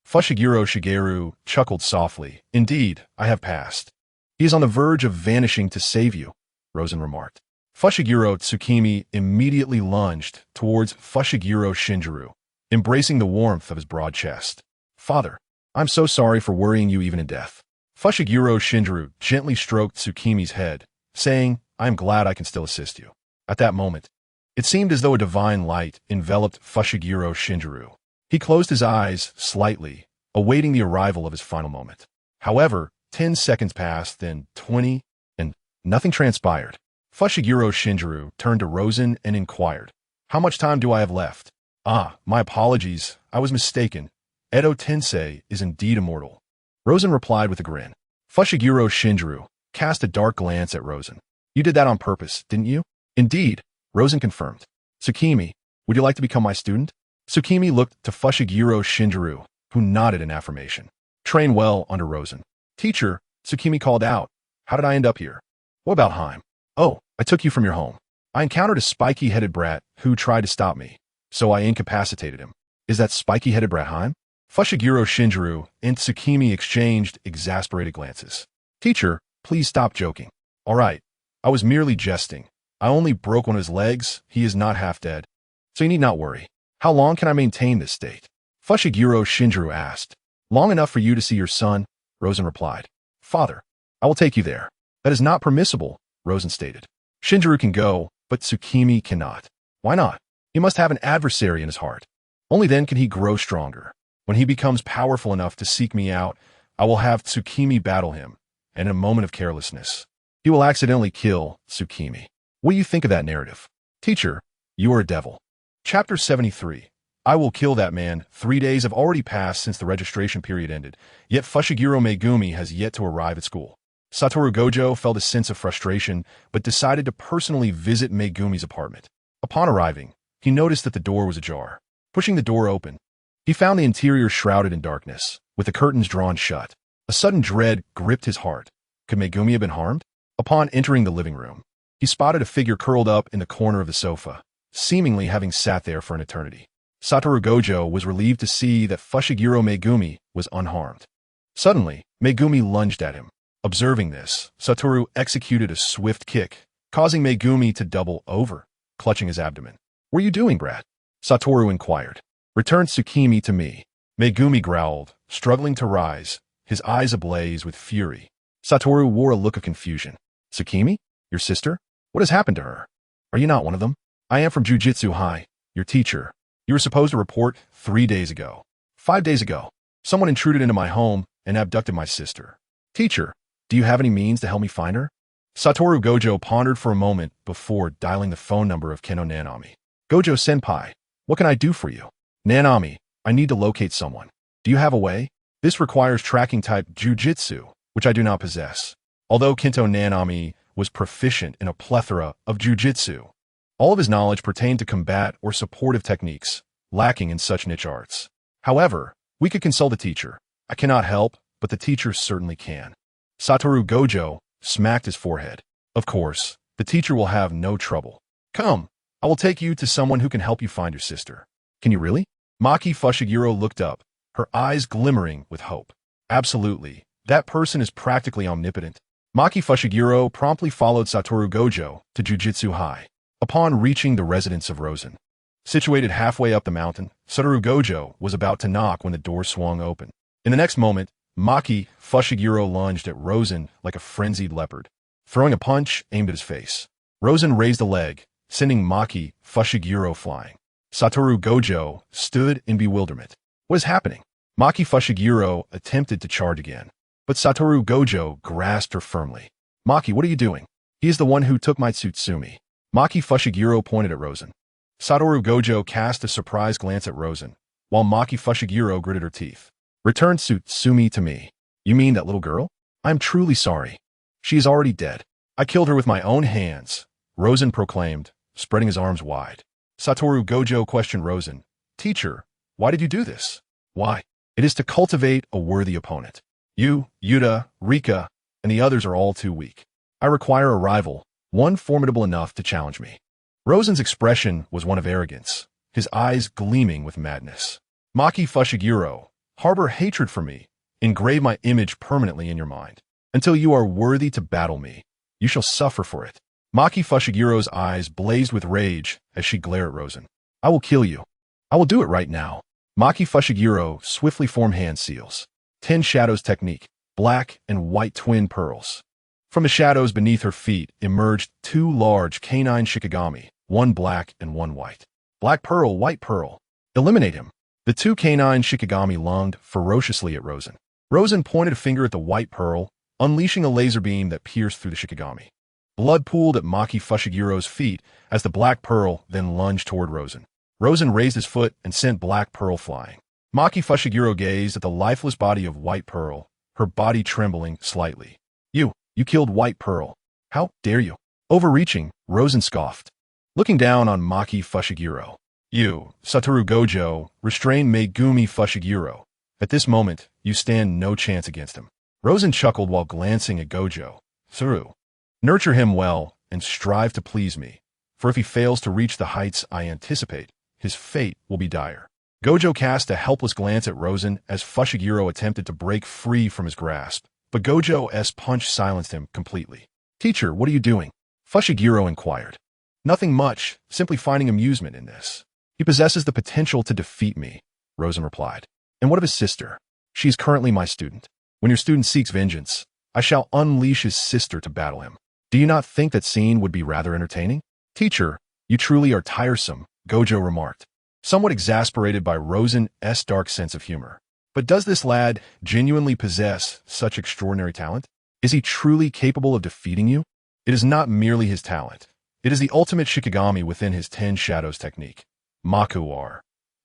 Fushiguro Shigeru chuckled softly. Indeed, I have passed. He is on the verge of vanishing to save you, Rosen remarked. Fushiguro Tsukimi immediately lunged towards Fushiguro Shinjiro, embracing the warmth of his broad chest. Father, I'm so sorry for worrying you even in death. Fushiguro Shinjiro gently stroked Tsukimi's head, saying, I am glad I can still assist you. At that moment, it seemed as though a divine light enveloped Fushiguro Shinjiro. He closed his eyes slightly, awaiting the arrival of his final moment. However, 10 seconds passed, then 20, and nothing transpired. Fushiguro Shinjiro turned to Rosen and inquired, How much time do I have left? Ah, my apologies, I was mistaken. Edo Tensei is indeed immortal. Rosen replied with a grin. Fushiguro Shinjiro cast a dark glance at Rosen. You did that on purpose, didn't you? Indeed, Rosen confirmed. Tsukimi, would you like to become my student? Tsukimi looked to Fushiguro Shinjiro, who nodded in affirmation. Train well under Rosen. Teacher, Tsukimi called out. How did I end up here? What about Heim? Oh, I took you from your home. I encountered a spiky-headed brat who tried to stop me, so I incapacitated him. Is that spiky-headed brat Heim? Fushiguro Shinjiro and Tsukimi exchanged exasperated glances. Teacher, please stop joking. All right, I was merely jesting. I only broke one of his legs. He is not half dead, so you need not worry. How long can I maintain this state? Fushiguro Shinjiro asked. Long enough for you to see your son, Rosen replied. Father, I will take you there. That is not permissible, Rosen stated. Shinjiro can go, but Tsukimi cannot. Why not? He must have an adversary in his heart. Only then can he grow stronger. When he becomes powerful enough to seek me out, I will have Tsukimi battle him, and in a moment of carelessness, he will accidentally kill Tsukimi. What do you think of that narrative? Teacher, you are a devil. Chapter 73. I will kill that man. 3 days have already passed since the registration period ended, yet Fushiguro Megumi has yet to arrive at school. Satoru Gojo felt a sense of frustration, but decided to personally visit Megumi's apartment. Upon arriving, he noticed that the door was ajar. Pushing the door open, he found the interior shrouded in darkness, with the curtains drawn shut. A sudden dread gripped his heart. Could Megumi have been harmed? Upon entering the living room, he spotted a figure curled up in the corner of the sofa, seemingly having sat there for an eternity. Satoru Gojo was relieved to see that Fushiguro Megumi was unharmed. Suddenly, Megumi lunged at him. Observing this, Satoru executed a swift kick, causing Megumi to double over, clutching his abdomen. What are you doing, brat? Satoru inquired. Return Tsukimi to me. Megumi growled, struggling to rise, his eyes ablaze with fury. Satoru wore a look of confusion. Tsukimi? Your sister? What has happened to her? Are you not one of them? I am from Jujutsu High, your teacher. You were supposed to report 3 days ago. 5 days ago, someone intruded into my home and abducted my sister. Teacher, do you have any means to help me find her? Satoru Gojo pondered for a moment before dialing the phone number of Keno Nanami. Gojo Senpai, what can I do for you? Nanami, I need to locate someone. Do you have a way? This requires tracking type Jujutsu, which I do not possess. Although Kento Nanami was proficient in a plethora of Jujutsu, All of his knowledge pertained to combat or supportive techniques, lacking in such niche arts. However, we could consult a teacher. I cannot help, but the teacher certainly can. Satoru Gojo smacked his forehead. Of course, the teacher will have no trouble. Come, I will take you to someone who can help you find your sister. Can you really? Maki Fushiguro looked up, her eyes glimmering with hope. Absolutely. That person is practically omnipotent. Maki Fushiguro promptly followed Satoru Gojo to Jujutsu High. Upon reaching the residence of Rosen, situated halfway up the mountain, Satoru Gojo was about to knock when the door swung open. In the next moment, Maki Fushiguro lunged at Rosen like a frenzied leopard, throwing a punch aimed at his face. Rosen raised a leg, sending Maki Fushiguro flying. Satoru Gojo stood in bewilderment. What is happening? Maki Fushiguro attempted to charge again, but Satoru Gojo grasped her firmly. Maki, what are you doing? He is the one who took my Tsutsumi. Maki Fushiguro pointed at Rosen. Satoru Gojo cast a surprised glance at Rosen, while Maki Fushiguro gritted her teeth. Return Tsutsumi to me. You mean that little girl? I am truly sorry. She is already dead. I killed her with my own hands, Rosen proclaimed, spreading his arms wide. Satoru Gojo questioned Rosen. Teacher, why did you do this? Why? It is to cultivate a worthy opponent. You, Yuta, Rika, and the others are all too weak. I require a rival, one formidable enough to challenge me. Rosen's expression was one of arrogance, his eyes gleaming with madness. Maki Fushiguro, harbor hatred for me, engrave my image permanently in your mind. Until you are worthy to battle me, you shall suffer for it. Maki Fushiguro's eyes blazed with rage as she glared at Rosen. I will kill you. I will do it right now. Maki Fushiguro swiftly formed hand seals. 10 Shadows technique, black and white twin pearls. From the shadows beneath her feet emerged 2 large canine shikigami, one black and one white. Black pearl, white pearl. Eliminate him. The 2 canine shikigami lunged ferociously at Rosen. Rosen pointed a finger at the white pearl, unleashing a laser beam that pierced through the shikigami. Blood pooled at Maki Fushiguro's feet as the black pearl then lunged toward Rosen. Rosen raised his foot and sent black pearl flying. Maki Fushiguro gazed at the lifeless body of white pearl, her body trembling slightly. You killed white pearl. How dare you? Overreaching, Rosen scoffed. Looking down on Maki Fushiguro. You, Satoru Gojo, restrained Megumi Fushiguro. At this moment, you stand no chance against him. Rosen chuckled while glancing at Gojo. Through. Nurture him well and strive to please me, for if he fails to reach the heights I anticipate, his fate will be dire. Gojo cast a helpless glance at Rosen as Fushiguro attempted to break free from his grasp, but Gojo's punch silenced him completely. Teacher, what are you doing? Fushiguro inquired. Nothing much, simply finding amusement in this. He possesses the potential to defeat me, Rosen replied. And what of his sister? She is currently my student. When your student seeks vengeance, I shall unleash his sister to battle him. Do you not think that scene would be rather entertaining? Teacher, you truly are tiresome, Gojo remarked, somewhat exasperated by Rosen's dark sense of humor. But does this lad genuinely possess such extraordinary talent? Is he truly capable of defeating you? It is not merely his talent. It is the ultimate shikigami within his 10 Shadows technique. Makuar.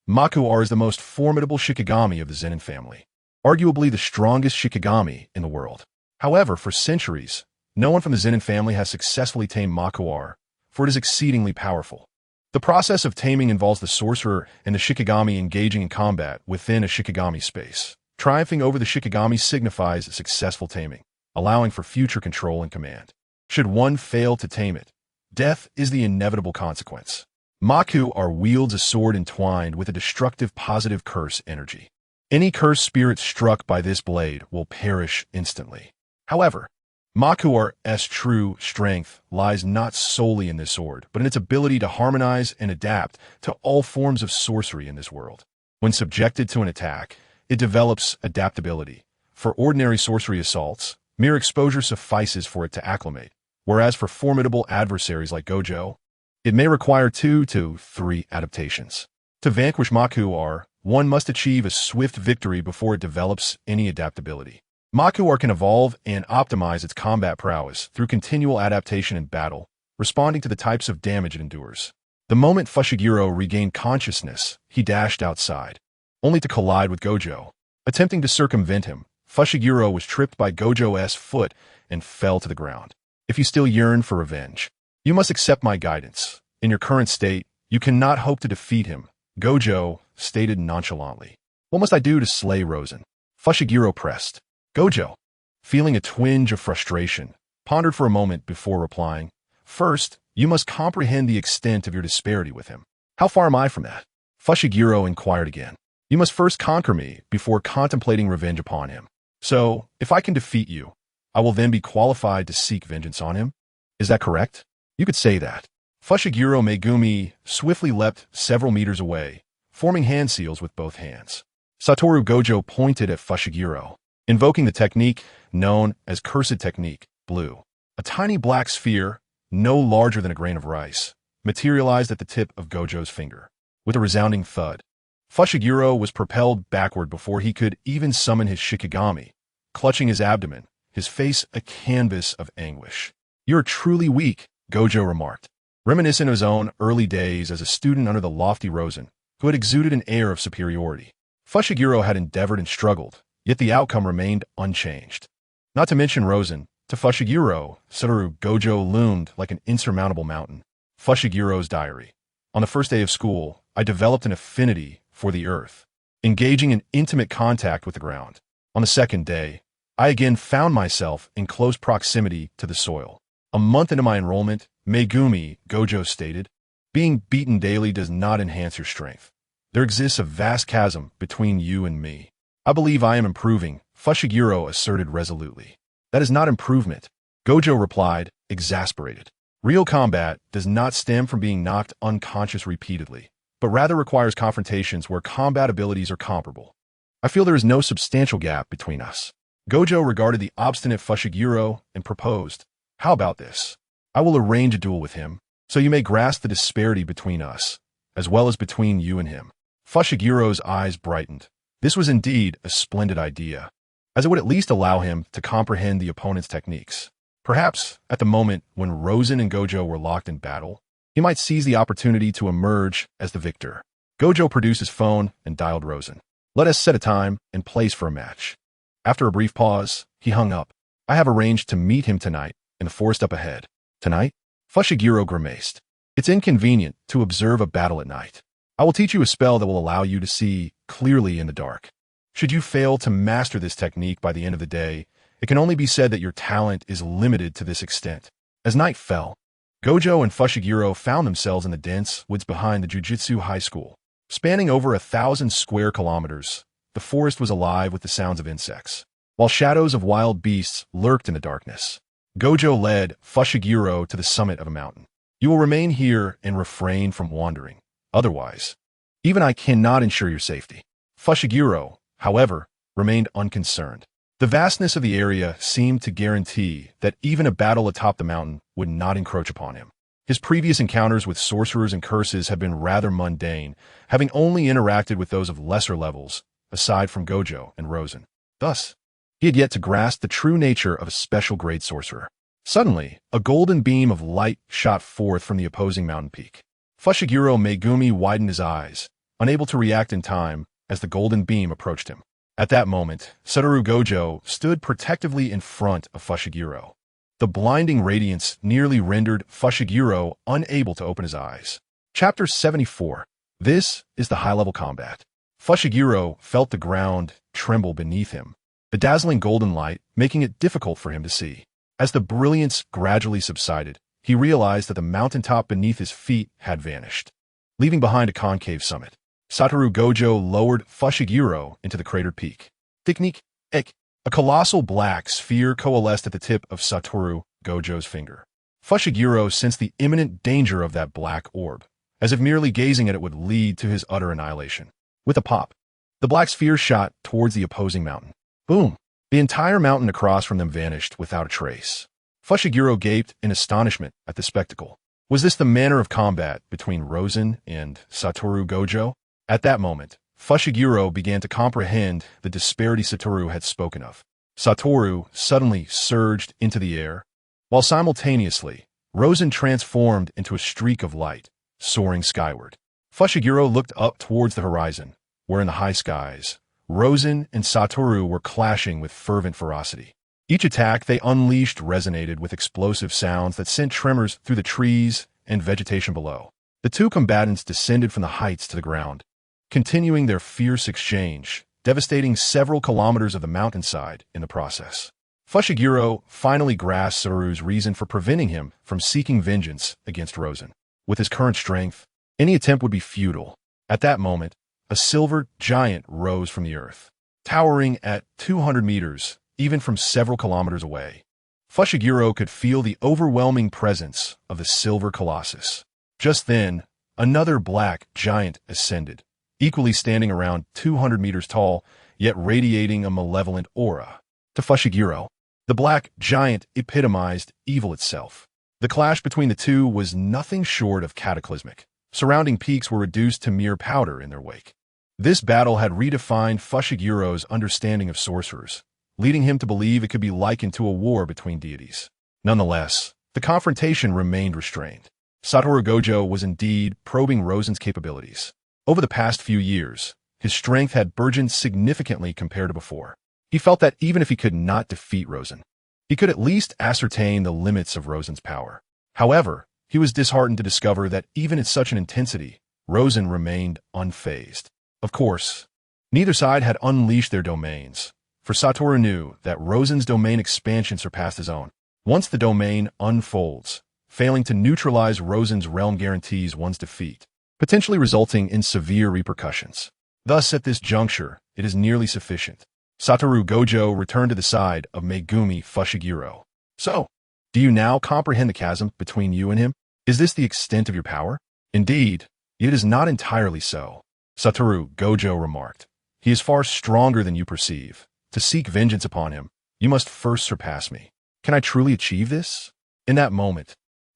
Makuar is the most formidable shikigami of the Zenin family, arguably the strongest shikigami in the world. However, for centuries, no one from the Zenin family has successfully tamed Makuar, for it is exceedingly powerful. The process of taming involves the sorcerer and the shikigami engaging in combat within a shikigami space. Triumphing over the shikigami signifies a successful taming, allowing for future control and command. Should one fail to tame it, death is the inevitable consequence. Makuar wields a sword entwined with a destructive positive curse energy. Any cursed spirit struck by this blade will perish instantly. However, Makuar's true strength lies not solely in this sword, but in its ability to harmonize and adapt to all forms of sorcery in this world. When subjected to an attack, it develops adaptability. For ordinary sorcery assaults, mere exposure suffices for it to acclimate, whereas for formidable adversaries like Gojo, it may require 2 to 3 adaptations. To vanquish Makuar, one must achieve a swift victory before it develops any adaptability. Makuar can evolve and optimize its combat prowess through continual adaptation in battle, responding to the types of damage it endures. The moment Fushiguro regained consciousness, he dashed outside, only to collide with Gojo. Attempting to circumvent him, Fushiguro was tripped by Gojo's foot and fell to the ground. If you still yearn for revenge, you must accept my guidance. In your current state, you cannot hope to defeat him, Gojo stated nonchalantly. What must I do to slay Rosen? Fushiguro pressed. Gojo, feeling a twinge of frustration, pondered for a moment before replying. First, you must comprehend the extent of your disparity with him. How far am I from that? Fushiguro inquired again. You must first conquer me before contemplating revenge upon him. So, if I can defeat you, I will then be qualified to seek vengeance on him? Is that correct? You could say that. Fushiguro Megumi swiftly leapt several meters away, forming hand seals with both hands. Satoru Gojo pointed at Fushiguro, invoking the technique known as Cursed Technique, Blue. A tiny black sphere, no larger than a grain of rice, materialized at the tip of Gojo's finger. With a resounding thud, Fushiguro was propelled backward before he could even summon his Shikigami, clutching his abdomen, his face a canvas of anguish. You're truly weak, Gojo remarked, reminiscent of his own early days as a student under the lofty Rosen, who had exuded an air of superiority. Fushiguro had endeavored and struggled, yet the outcome remained unchanged. Not to mention Rosen, to Fushiguro, Satoru Gojo loomed like an insurmountable mountain. Fushigiro's diary. On the first day of school, I developed an affinity for the earth, engaging in intimate contact with the ground. On the second day, I again found myself in close proximity to the soil. A month into my enrollment, Megumi, Gojo stated, being beaten daily does not enhance your strength. There exists a vast chasm between you and me. I believe I am improving, Fushiguro asserted resolutely. That is not improvement, Gojo replied, exasperated. Real combat does not stem from being knocked unconscious repeatedly, but rather requires confrontations where combat abilities are comparable. I feel there is no substantial gap between us. Gojo regarded the obstinate Fushiguro and proposed, how about this? I will arrange a duel with him, so you may grasp the disparity between us, as well as between you and him. Fushiguro's eyes brightened. This was indeed a splendid idea, as it would at least allow him to comprehend the opponent's techniques. Perhaps, at the moment when Rosen and Gojo were locked in battle, he might seize the opportunity to emerge as the victor. Gojo produced his phone and dialed Rosen. Let us set a time and place for a match. After a brief pause, he hung up. I have arranged to meet him tonight in the forest up ahead. Tonight? Fushiguro grimaced. It's inconvenient to observe a battle at night. I will teach you a spell that will allow you to see clearly in the dark. Should you fail to master this technique by the end of the day, it can only be said that your talent is limited to this extent. As night fell, Gojo and Fushiguro found themselves in the dense woods behind the Jujutsu High School. Spanning over 1,000 square kilometers, the forest was alive with the sounds of insects, while shadows of wild beasts lurked in the darkness. Gojo led Fushiguro to the summit of a mountain. You will remain here and refrain from wandering. Otherwise, even I cannot ensure your safety. Fushiguro, however, remained unconcerned. The vastness of the area seemed to guarantee that even a battle atop the mountain would not encroach upon him. His previous encounters with sorcerers and curses had been rather mundane, having only interacted with those of lesser levels, aside from Gojo and Rosen. Thus, he had yet to grasp the true nature of a special grade sorcerer. Suddenly, a golden beam of light shot forth from the opposing mountain peak. Fushiguro Megumi widened his eyes, unable to react in time as the golden beam approached him. At that moment, Satoru Gojo stood protectively in front of Fushiguro. The blinding radiance nearly rendered Fushiguro unable to open his eyes. Chapter 74. This is the high-level combat. Fushiguro felt the ground tremble beneath him, the dazzling golden light making it difficult for him to see. As the brilliance gradually subsided, he realized that the mountaintop beneath his feet had vanished, leaving behind a concave summit. Satoru Gojo lowered Fushiguro into the cratered peak. Technique Ek. A colossal black sphere coalesced at the tip of Satoru Gojo's finger. Fushiguro sensed the imminent danger of that black orb, as if merely gazing at it would lead to his utter annihilation. With a pop, the black sphere shot towards the opposing mountain. Boom! The entire mountain across from them vanished without a trace. Fushiguro gaped in astonishment at the spectacle. Was this the manner of combat between Rosen and Satoru Gojo? At that moment, Fushiguro began to comprehend the disparity Satoru had spoken of. Satoru suddenly surged into the air, while simultaneously, Rosen transformed into a streak of light, soaring skyward. Fushiguro looked up towards the horizon, where in the high skies, Rosen and Satoru were clashing with fervent ferocity. Each attack they unleashed resonated with explosive sounds that sent tremors through the trees and vegetation below. The two combatants descended from the heights to the ground, continuing their fierce exchange, devastating several kilometers of the mountainside in the process. Fushiguro finally grasped Satoru's reason for preventing him from seeking vengeance against Rosen. With his current strength, any attempt would be futile. At that moment, a silver giant rose from the earth, towering at 200 meters, even from several kilometers away. Fushiguro could feel the overwhelming presence of the silver colossus. Just then, another black giant ascended, equally standing around 200 meters tall, yet radiating a malevolent aura. To Fushiguro, the black giant epitomized evil itself. The clash between the two was nothing short of cataclysmic. Surrounding peaks were reduced to mere powder in their wake. This battle had redefined Fushiguro's understanding of sorcerers, leading him to believe it could be likened to a war between deities. Nonetheless, the confrontation remained restrained. Satoru Gojo was indeed probing Rosen's capabilities. Over the past few years, his strength had burgeoned significantly compared to before. He felt that even if he could not defeat Rosen, he could at least ascertain the limits of Rosen's power. However, he was disheartened to discover that even at such an intensity, Rosen remained unfazed. Of course, neither side had unleashed their domains, for Satoru knew that Rosen's domain expansion surpassed his own. Once the domain unfolds, failing to neutralize Rosen's realm guarantees one's defeat, potentially resulting in severe repercussions. Thus, at this juncture, it is nearly sufficient. Satoru Gojo returned to the side of Megumi Fushiguro. So, do you now comprehend the chasm between you and him? Is this the extent of your power? Indeed, it is not entirely so, Satoru Gojo remarked. He is far stronger than you perceive. To seek vengeance upon him, you must first surpass me. Can I truly achieve this? In that moment,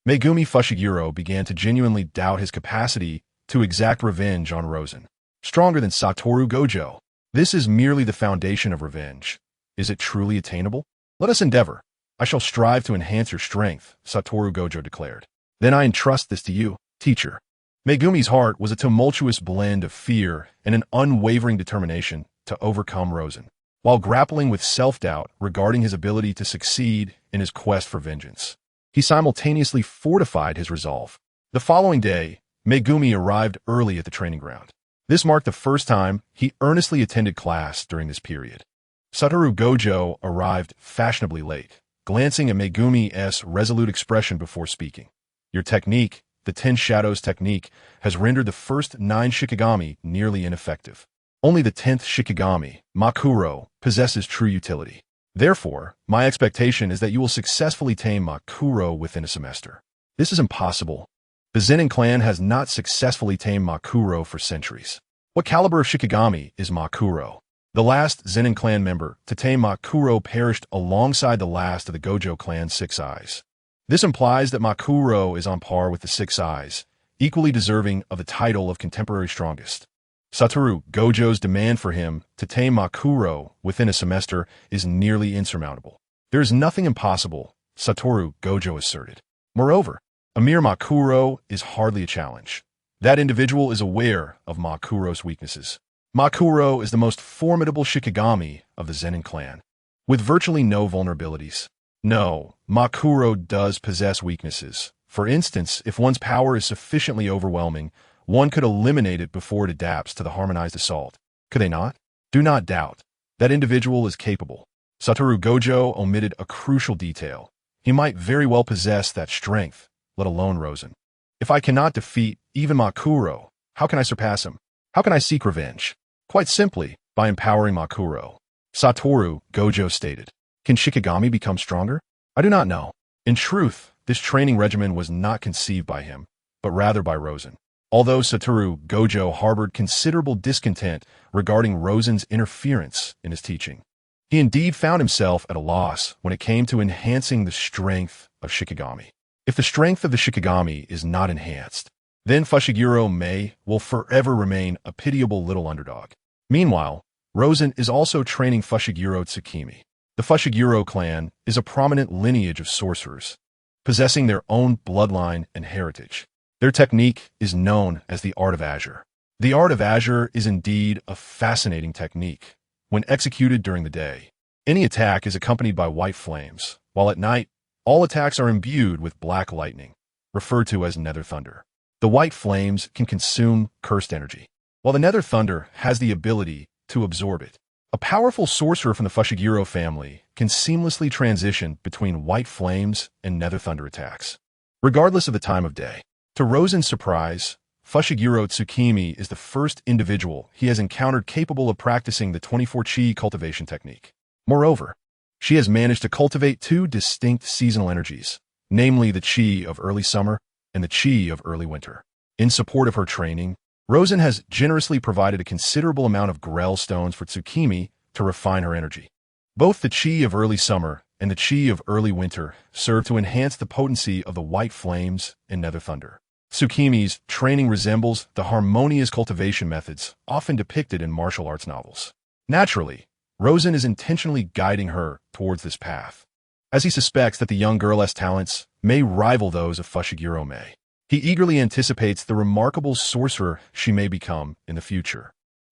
Megumi Fushiguro began to genuinely doubt his capacity to exact revenge on Rosen. Stronger than Satoru Gojo. This is merely the foundation of revenge. Is it truly attainable? Let us endeavor. I shall strive to enhance your strength, Satoru Gojo declared. Then I entrust this to you, teacher. Megumi's heart was a tumultuous blend of fear and an unwavering determination to overcome Rosen, while grappling with self-doubt regarding his ability to succeed in his quest for vengeance. He simultaneously fortified his resolve. The following day, Megumi arrived early at the training ground. This marked the first time he earnestly attended class during this period. Satoru Gojo arrived fashionably late, glancing at Megumi's resolute expression before speaking. Your technique, the 10 Shadows technique, has rendered the first 9 Shikigami nearly ineffective. Only the 10th Shikigami, Makuro, possesses true utility. Therefore, my expectation is that you will successfully tame Makuro within a semester. This is impossible. The Zenin clan has not successfully tamed Makuro for centuries. What caliber of Shikigami is Makuro? The last Zenin clan member to tame Makuro perished alongside the last of the Gojo clan's 6 Eyes. This implies that Makuro is on par with the 6 Eyes, equally deserving of the title of contemporary strongest. Satoru Gojo's demand for him to tame Makuro within a semester is nearly insurmountable. There is nothing impossible, Satoru Gojo asserted. Moreover, a mere Makuro is hardly a challenge. That individual is aware of Makuro's weaknesses. Makuro is the most formidable Shikigami of the Zenin clan, with virtually no vulnerabilities. No, Makuro does possess weaknesses. For instance, if one's power is sufficiently overwhelming, one could eliminate it before it adapts to the harmonized assault. Could they not? Do not doubt. That individual is capable. Satoru Gojo omitted a crucial detail. He might very well possess that strength, let alone Rosen. If I cannot defeat even Makuro, how can I surpass him? How can I seek revenge? Quite simply, by empowering Makuro. Satoru Gojo stated. Can Shikigami become stronger? I do not know. In truth, this training regimen was not conceived by him, but rather by Rosen. Although Satoru Gojo harbored considerable discontent regarding Rosen's interference in his teaching, he indeed found himself at a loss when it came to enhancing the strength of Shikigami. If the strength of the Shikigami is not enhanced, then Fushiguro will forever remain a pitiable little underdog. Meanwhile, Rosen is also training Fushiguro Tsukimi. The Fushiguro clan is a prominent lineage of sorcerers, possessing their own bloodline and heritage. Their technique is known as the Art of Azure. The Art of Azure is indeed a fascinating technique. When executed during the day, any attack is accompanied by white flames, while at night, all attacks are imbued with black lightning. referred to as nether thunder. The white flames can consume cursed energy, while the nether thunder has the ability to absorb it. A powerful sorcerer from the Fushiguro family can seamlessly transition between white flames and nether thunder attacks, regardless of the time of day. To Rosen's surprise, Fushiguro Tsukimi is the first individual he has encountered capable of practicing the 24 Chi cultivation technique. Moreover, she has managed to cultivate two distinct seasonal energies, namely the Chi of early summer and the Chi of early winter. In support of her training, Rosen has generously provided a considerable amount of Grell stones for Tsukimi to refine her energy. Both the Chi of early summer and the Chi of early winter serve to enhance the potency of the white flames and nether thunder. Tsukimi's training resembles the harmonious cultivation methods often depicted in martial arts novels. Naturally, Rosen is intentionally guiding her towards this path, as he suspects that the young girl's talents may rival those of Fushiguro Mei. He eagerly anticipates the remarkable sorcerer she may become in the future.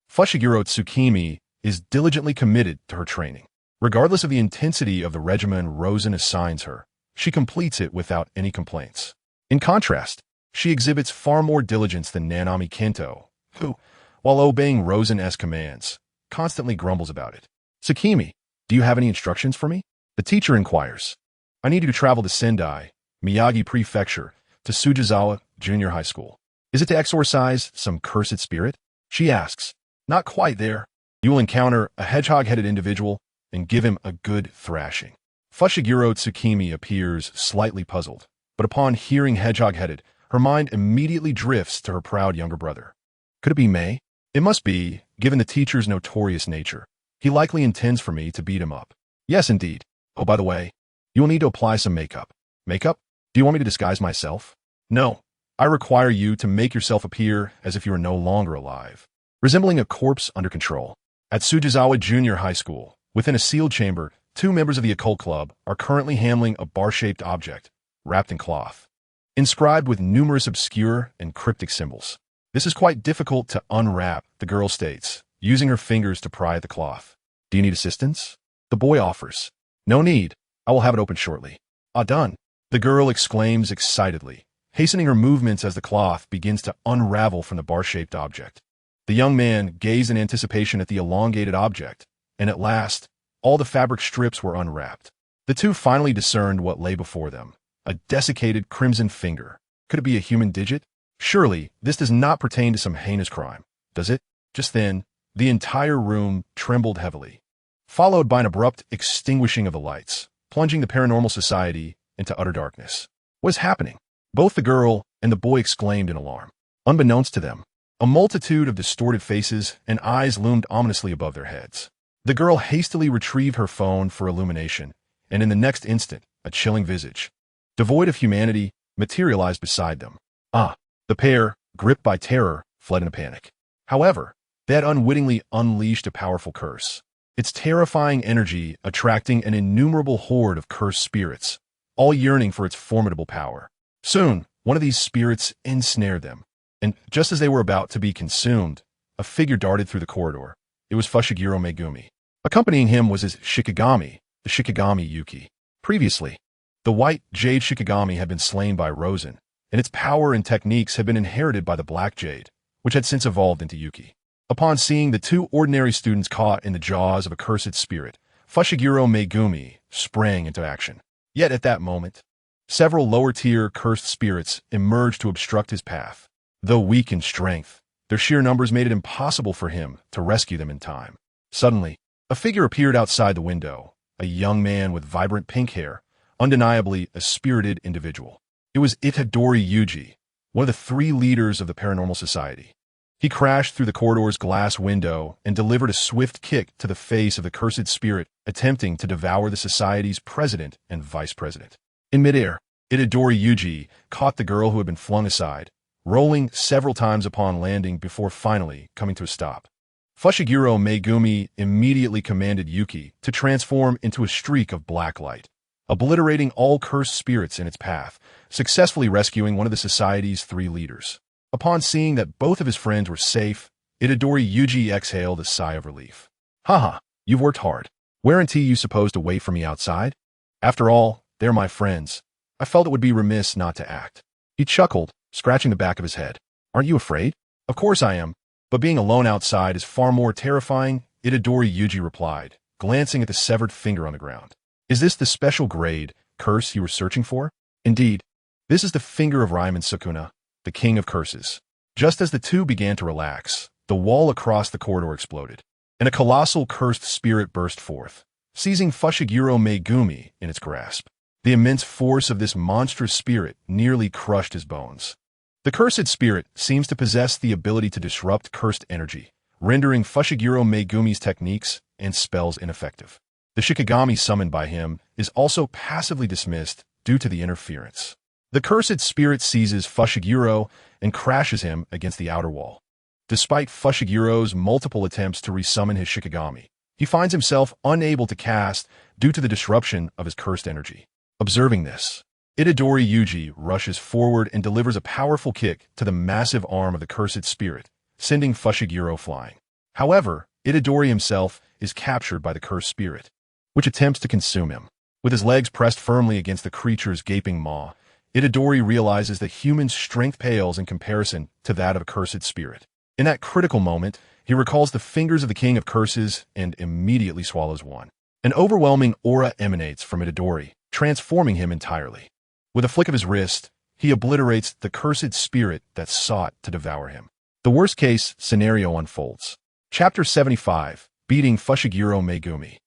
Fushiguro Tsukimi is diligently committed to her training. Regardless of the intensity of the regimen Rosen assigns her, she completes it without any complaints. In contrast, she exhibits far more diligence than Nanami Kento, who, while obeying Rosen's commands, constantly grumbles about it. Tsukimi, do you have any instructions for me? The teacher inquires. I need you to travel to Sendai, Miyagi Prefecture, to Sujizawa Junior High School. Is it to exorcise some cursed spirit? She asks. Not quite there. You will encounter a hedgehog-headed individual and give him a good thrashing. Fushiguro Tsukimi appears slightly puzzled, but upon hearing hedgehog-headed, her mind immediately drifts to her proud younger brother. Could it be Mei? It must be, given the teacher's notorious nature. He likely intends for me to beat him up. Yes, indeed. Oh, by the way, you will need to apply some makeup. Makeup? Do you want me to disguise myself? No. I require you to make yourself appear as if you are no longer alive, resembling a corpse under control. At Sujizawa Junior High School, within a sealed chamber, two members of the occult club are currently handling a bar-shaped object, wrapped in cloth, inscribed with numerous obscure and cryptic symbols. This is quite difficult to unwrap, the girl states, using her fingers to pry at the cloth. Do you need assistance? The boy offers. No need. I will have it open shortly. Ah, done. The girl exclaims excitedly, hastening her movements as the cloth begins to unravel from the bar-shaped object. The young man gazed in anticipation at the elongated object, and at last, all the fabric strips were unwrapped. The two finally discerned what lay before them, a desiccated crimson finger. Could it be a human digit? Surely, this does not pertain to some heinous crime, does it? Just then, the entire room trembled heavily, followed by an abrupt extinguishing of the lights, plunging the paranormal society into utter darkness. What is happening? Both the girl and the boy exclaimed in alarm. Unbeknownst to them, a multitude of distorted faces and eyes loomed ominously above their heads. The girl hastily retrieved her phone for illumination, and in the next instant, a chilling visage, devoid of humanity, materialized beside them. The pair, gripped by terror, fled in a panic. However, they had unwittingly unleashed a powerful curse, its terrifying energy attracting an innumerable horde of cursed spirits, all yearning for its formidable power. Soon, one of these spirits ensnared them, and just as they were about to be consumed, a figure darted through the corridor. It was Fushiguro Megumi. Accompanying him was his Shikigami, the Shikigami Yuki. Previously, the white jade Shikigami had been slain by Rosen, and its power and techniques had been inherited by the black jade, which had since evolved into Yuki. Upon seeing the two ordinary students caught in the jaws of a cursed spirit, Fushiguro Megumi sprang into action. Yet at that moment, several lower-tier cursed spirits emerged to obstruct his path. Though weak in strength, their sheer numbers made it impossible for him to rescue them in time. Suddenly, a figure appeared outside the window, a young man with vibrant pink hair, undeniably a spirited individual. It was Itadori Yuji, one of the three leaders of the Paranormal Society. He crashed through the corridor's glass window and delivered a swift kick to the face of the cursed spirit attempting to devour the Society's president and vice president. In midair, Itadori Yuji caught the girl who had been flung aside, rolling several times upon landing before finally coming to a stop. Fushiguro Megumi immediately commanded Yuki to transform into a streak of black light, obliterating all cursed spirits in its path, successfully rescuing one of the Society's three leaders. Upon seeing that both of his friends were safe, Itadori Yuji exhaled a sigh of relief. Haha, you've worked hard. Weren't you supposed to wait for me outside? After all, they're my friends. I felt it would be remiss not to act. He chuckled, scratching the back of his head. Aren't you afraid? Of course I am, but being alone outside is far more terrifying, Itadori Yuji replied, glancing at the severed finger on the ground. Is this the special grade curse you were searching for? Indeed, this is the finger of Raiman Sukuna, the king of curses. Just as the two began to relax, the wall across the corridor exploded, and a colossal cursed spirit burst forth, seizing Fushiguro Megumi in its grasp. The immense force of this monstrous spirit nearly crushed his bones. The cursed spirit seems to possess the ability to disrupt cursed energy, rendering Fushiguro Megumi's techniques and spells ineffective. The Shikigami summoned by him is also passively dismissed due to the interference. The cursed spirit seizes Fushiguro and crashes him against the outer wall. Despite Fushiguro's multiple attempts to resummon his Shikigami, he finds himself unable to cast due to the disruption of his cursed energy. Observing this, Itadori Yuji rushes forward and delivers a powerful kick to the massive arm of the cursed spirit, sending Fushiguro flying. However, Itadori himself is captured by the cursed spirit, which attempts to consume him. With his legs pressed firmly against the creature's gaping maw, Itadori realizes that human strength pales in comparison to that of a cursed spirit. In that critical moment, he recalls the fingers of the King of Curses and immediately swallows one. An overwhelming aura emanates from Itadori, transforming him entirely. With a flick of his wrist, he obliterates the cursed spirit that sought to devour him. The worst-case scenario unfolds. Chapter 75, Beating Fushiguro Megumi.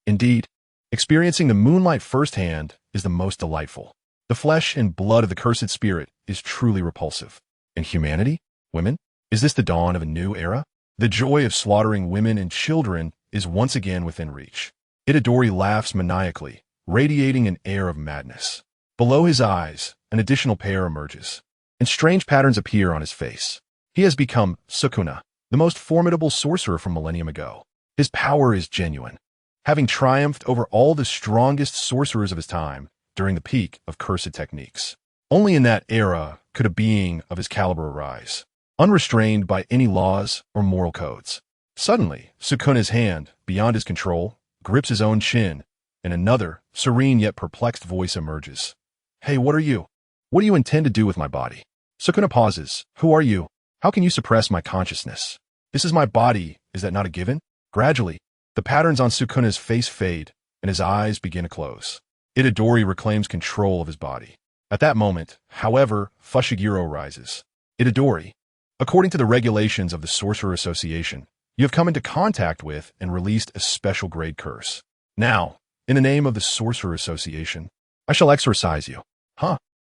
Indeed, experiencing the moonlight firsthand is the most delightful. The flesh and blood of the cursed spirit is truly repulsive. And humanity? Women? Is this the dawn of a new era? The joy of slaughtering women and children is once again within reach. Itadori laughs maniacally, radiating an air of madness. Below his eyes, an additional pair emerges, and strange patterns appear on his face. He has become Sukuna, the most formidable sorcerer from millennium ago. His power is genuine, having triumphed over all the strongest sorcerers of his time during the peak of cursed techniques. Only in that era could a being of his caliber arise, unrestrained by any laws or moral codes. Suddenly, Sukuna's hand, beyond his control, grips his own chin, and another, serene yet perplexed voice emerges. Hey, what are you? What do you intend to do with my body? Sukuna pauses. Who are you? How can you suppress my consciousness? This is my body, is that not a given? Gradually, the patterns on Sukuna's face fade, and his eyes begin to close. Itadori reclaims control of his body. At that moment, however, Fushiguro rises. Itadori, according to the regulations of the Sorcerer Association, you have come into contact with and released a special grade curse. Now, in the name of the Sorcerer Association, I shall exorcise you.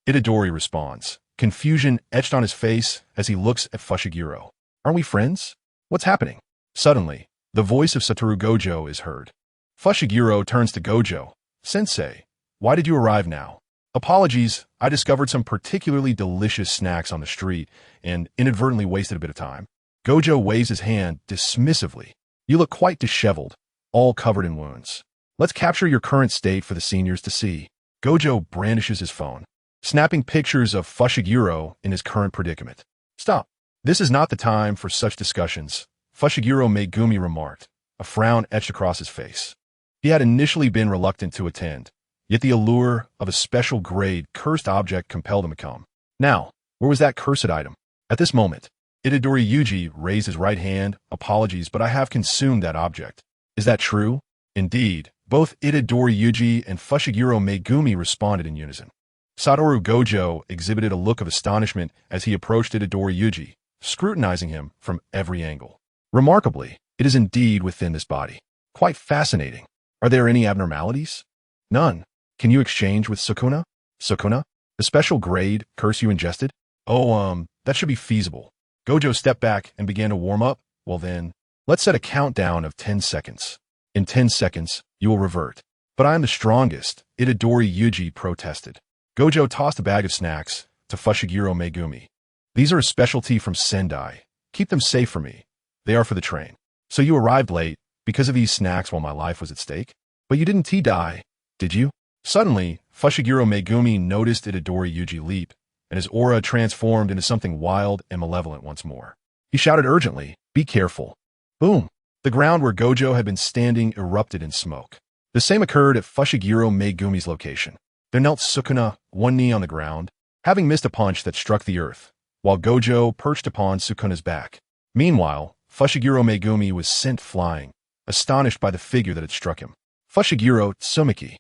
Itadori responds, confusion etched on his face as he looks at Fushiguro. Aren't we friends? What's happening? Suddenly, the voice of Satoru Gojo is heard. Fushiguro turns to Gojo. Sensei, why did you arrive now? Apologies, I discovered some particularly delicious snacks on the street and inadvertently wasted a bit of time. Gojo waves his hand dismissively. You look quite disheveled, all covered in wounds. Let's capture your current state for the seniors to see. Gojo brandishes his phone, snapping pictures of Fushiguro in his current predicament. Stop. This is not the time for such discussions, Fushiguro Megumi remarked, a frown etched across his face. He had initially been reluctant to attend, yet the allure of a special grade cursed object compelled him to come. Now, where was that cursed item? At this moment, Itadori Yuji raised his right hand. Apologies, but I have consumed that object. Is that true? Indeed, both Itadori Yuji and Fushiguro Megumi responded in unison. Satoru Gojo exhibited a look of astonishment as he approached Itadori Yuji, scrutinizing him from every angle. Remarkably, it is indeed within this body. Quite fascinating. Are there any abnormalities? None. Can you exchange with Sukuna? Sukuna? The special grade curse you ingested? Oh, that should be feasible. Gojo stepped back and began to warm up. Well then, let's set a countdown of 10 seconds. In 10 seconds, you will revert. But I am the strongest, Itadori Yuji protested. Gojo tossed a bag of snacks to Fushiguro Megumi. These are a specialty from Sendai. Keep them safe for me. They are for the train. So you arrived late because of these snacks while my life was at stake? But you didn't die, did you? Suddenly, Fushiguro Megumi noticed Itadori Yuji leap, and his aura transformed into something wild and malevolent once more. He shouted urgently, be careful. Boom! The ground where Gojo had been standing erupted in smoke. The same occurred at Fushiguro Megumi's location. There knelt Sukuna, one knee on the ground, having missed a punch that struck the earth, while Gojo perched upon Sukuna's back. Meanwhile, Fushiguro Megumi was sent flying, astonished by the figure that had struck him. Fushiguro Tsumaki.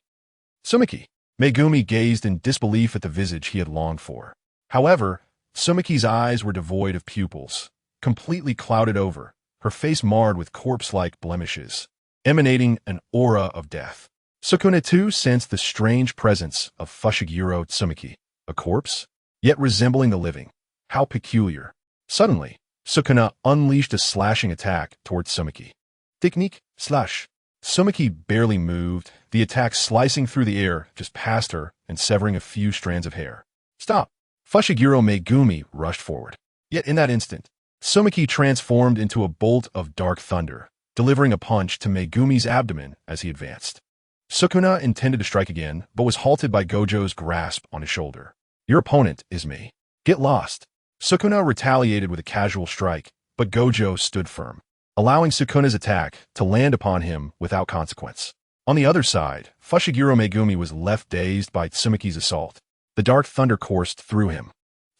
Tsumaki. Megumi gazed in disbelief at the visage he had longed for. However, Tsumaki's eyes were devoid of pupils, completely clouded over, her face marred with corpse-like blemishes, emanating an aura of death. Sukuna too sensed the strange presence of Fushiguro Tsumaki, a corpse, yet resembling the living. How peculiar. Suddenly, Sukuna unleashed a slashing attack towards Tsumaki. Technique, slash. Tsumaki barely moved, the attack slicing through the air just past her and severing a few strands of hair. Stop! Fushiguro Megumi rushed forward. Yet in that instant, Tsumaki transformed into a bolt of dark thunder, delivering a punch to Megumi's abdomen as he advanced. Sukuna intended to strike again, but was halted by Gojo's grasp on his shoulder. Your opponent is me. Get lost. Sukuna retaliated with a casual strike, but Gojo stood firm, allowing Sukuna's attack to land upon him without consequence. On the other side, Fushiguro Megumi was left dazed by Tsumaki's assault. The dark thunder coursed through him,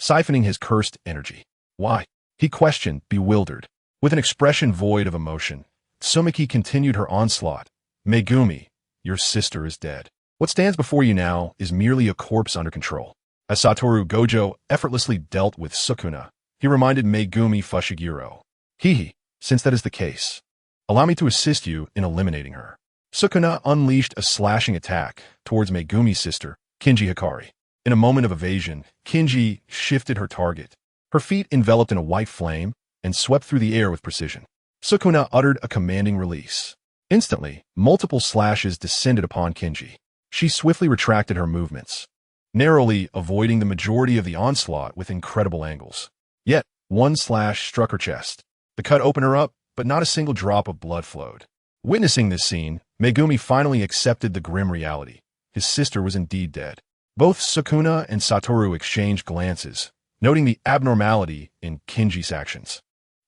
siphoning his cursed energy. Why? He questioned, bewildered. With an expression void of emotion, Tsumaki continued her onslaught. Megumi, your sister is dead. What stands before you now is merely a corpse under control. As Satoru Gojo effortlessly dealt with Sukuna, he reminded Megumi Fushiguro. Hihi, since that is the case, allow me to assist you in eliminating her. Sukuna unleashed a slashing attack towards Megumi's sister, Kinji Hikari. In a moment of evasion, Kinji shifted her target. Her feet enveloped in a white flame and swept through the air with precision. Sukuna uttered a commanding release. Instantly, multiple slashes descended upon Kinji. She swiftly retracted her movements, narrowly avoiding the majority of the onslaught with incredible angles. Yet, one slash struck her chest. The cut opened her up, but not a single drop of blood flowed. Witnessing this scene, Megumi finally accepted the grim reality. His sister was indeed dead. Both Sukuna and Satoru exchanged glances, noting the abnormality in Kinji's actions.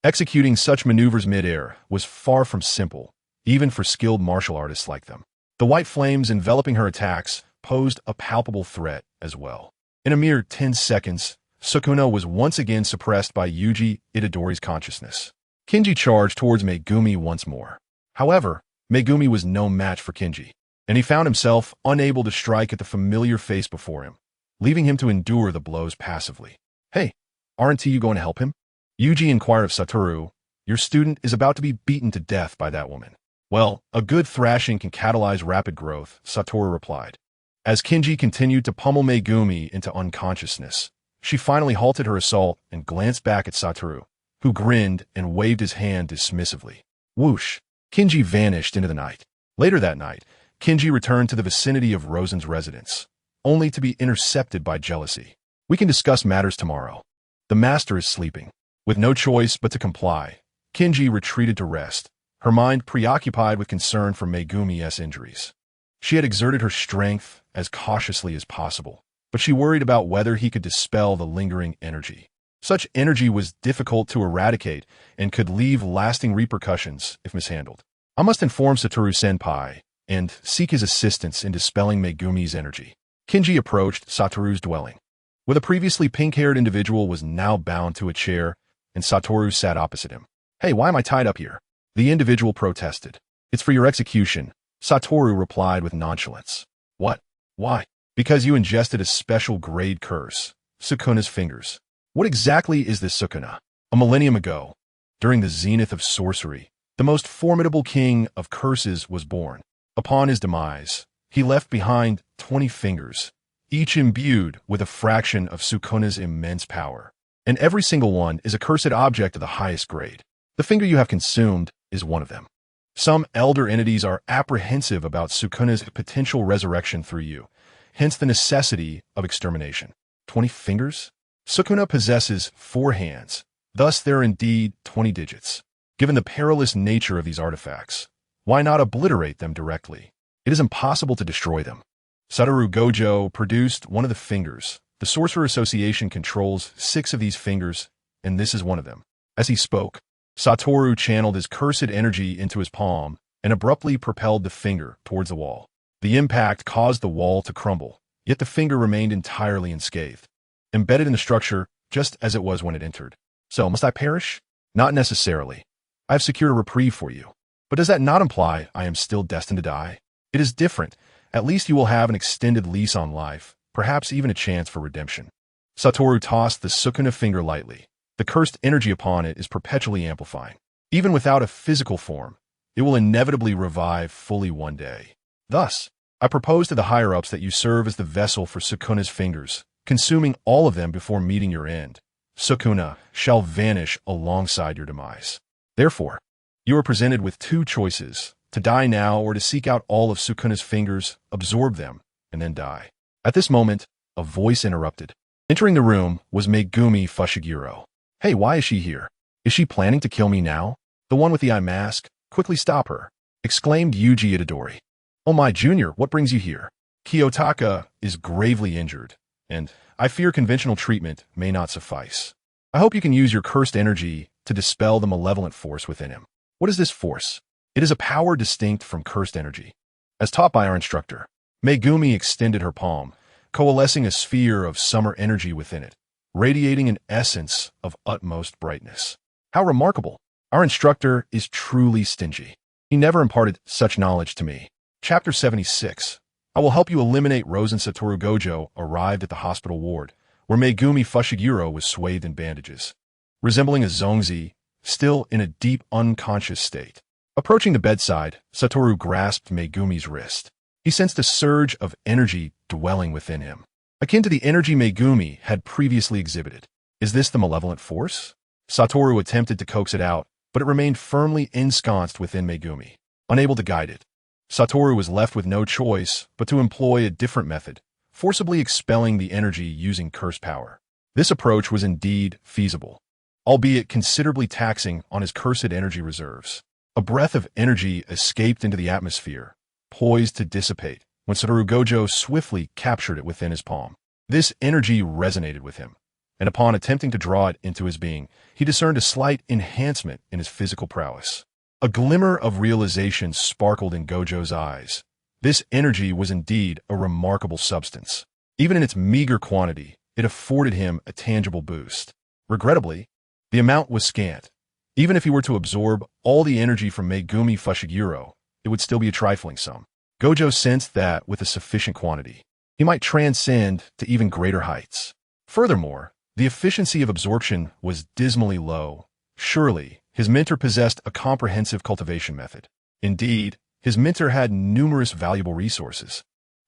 Executing such maneuvers mid-air was far from simple, even for skilled martial artists like them. The white flames enveloping her attacks posed a palpable threat as well. In a mere 10 seconds, Sukuna was once again suppressed by Yuji Itadori's consciousness. Kinji charged towards Megumi once more. However, Megumi was no match for Kinji, and he found himself unable to strike at the familiar face before him, leaving him to endure the blows passively. Hey, aren't you going to help him? Yuji inquired of Satoru. Your student is about to be beaten to death by that woman. Well, a good thrashing can catalyze rapid growth, Satoru replied. As Kinji continued to pummel Megumi into unconsciousness, she finally halted her assault and glanced back at Satoru, who grinned and waved his hand dismissively. Whoosh! Kinji vanished into the night. Later that night, Kinji returned to the vicinity of Rosen's residence, only to be intercepted by jealousy. We can discuss matters tomorrow. The master is sleeping. With no choice but to comply, Kinji retreated to rest, her mind preoccupied with concern for Megumi's injuries. She had exerted her strength as cautiously as possible, but she worried about whether he could dispel the lingering energy. Such energy was difficult to eradicate and could leave lasting repercussions if mishandled. I must inform Satoru Senpai and seek his assistance in dispelling Megumi's energy. Kinji approached Satoru's dwelling. Where the previously pink-haired individual was now bound to a chair, and Satoru sat opposite him. Hey, why am I tied up here? The individual protested. It's for your execution, Satoru replied with nonchalance. What? Why? Because you ingested a special grade curse, Sukuna's fingers. What exactly is this Sukuna? A millennium ago, during the zenith of sorcery, the most formidable king of curses was born. Upon his demise, he left behind 20 fingers, each imbued with a fraction of Sukuna's immense power. And every single one is a cursed object of the highest grade. The finger you have consumed is one of them. Some elder entities are apprehensive about Sukuna's potential resurrection through you, hence the necessity of extermination. 20 fingers? Sukuna possesses 4 hands, thus there are indeed 20 digits. Given the perilous nature of these artifacts, why not obliterate them directly? It is impossible to destroy them. Satoru Gojo produced one of the fingers. The Sorcerer Association controls 6 of these fingers, and this is one of them. As he spoke, Satoru channeled his cursed energy into his palm and abruptly propelled the finger towards the wall. The impact caused the wall to crumble, yet the finger remained entirely unscathed. embedded in the structure just as it was when it entered. So, must I perish? Not necessarily. I have secured a reprieve for you. But does that not imply I am still destined to die? It is different. At least you will have an extended lease on life, perhaps even a chance for redemption. Satoru tossed the Sukuna finger lightly. The cursed energy upon it is perpetually amplifying. Even without a physical form, it will inevitably revive fully one day. Thus, I propose to the higher-ups that you serve as the vessel for Sukuna's fingers, consuming all of them before meeting your end. Sukuna shall vanish alongside your demise. Therefore, you are presented with two choices, to die now or to seek out all of Sukuna's fingers, absorb them, and then die. At this moment, a voice interrupted. Entering the room was Megumi Fushiguro. Hey, why is she here? Is she planning to kill me now? The one with the eye mask? Quickly stop her, exclaimed Yuji Itadori. Oh my junior, what brings you here? Kiyotaka is gravely injured, and I fear conventional treatment may not suffice. I hope you can use your cursed energy to dispel the malevolent force within him. What is this force? It is a power distinct from cursed energy. As taught by our instructor, Megumi extended her palm, coalescing a sphere of summer energy within it, radiating an essence of utmost brightness. How remarkable! Our instructor is truly stingy. He never imparted such knowledge to me. Chapter 76. I will help you eliminate Rose and Satoru Gojo arrived at the hospital ward, where Megumi Fushiguro was swathed in bandages. Resembling a Zongzi, still in a deep unconscious state. Approaching the bedside, Satoru grasped Megumi's wrist. He sensed a surge of energy dwelling within him, akin to the energy Megumi had previously exhibited. Is this the malevolent force? Satoru attempted to coax it out, but it remained firmly ensconced within Megumi, unable to guide it. Satoru was left with no choice but to employ a different method, forcibly expelling the energy using curse power. This approach was indeed feasible, albeit considerably taxing on his cursed energy reserves. A breath of energy escaped into the atmosphere, poised to dissipate, when Satoru Gojo swiftly captured it within his palm. This energy resonated with him, and upon attempting to draw it into his being, he discerned a slight enhancement in his physical prowess. A glimmer of realization sparkled in Gojo's eyes. This energy was indeed a remarkable substance. Even in its meager quantity, it afforded him a tangible boost. Regrettably, the amount was scant. Even if he were to absorb all the energy from Megumi Fushiguro, it would still be a trifling sum. Gojo sensed that, with a sufficient quantity, he might transcend to even greater heights. Furthermore, the efficiency of absorption was dismally low. Surely, his mentor possessed a comprehensive cultivation method. Indeed, his mentor had numerous valuable resources.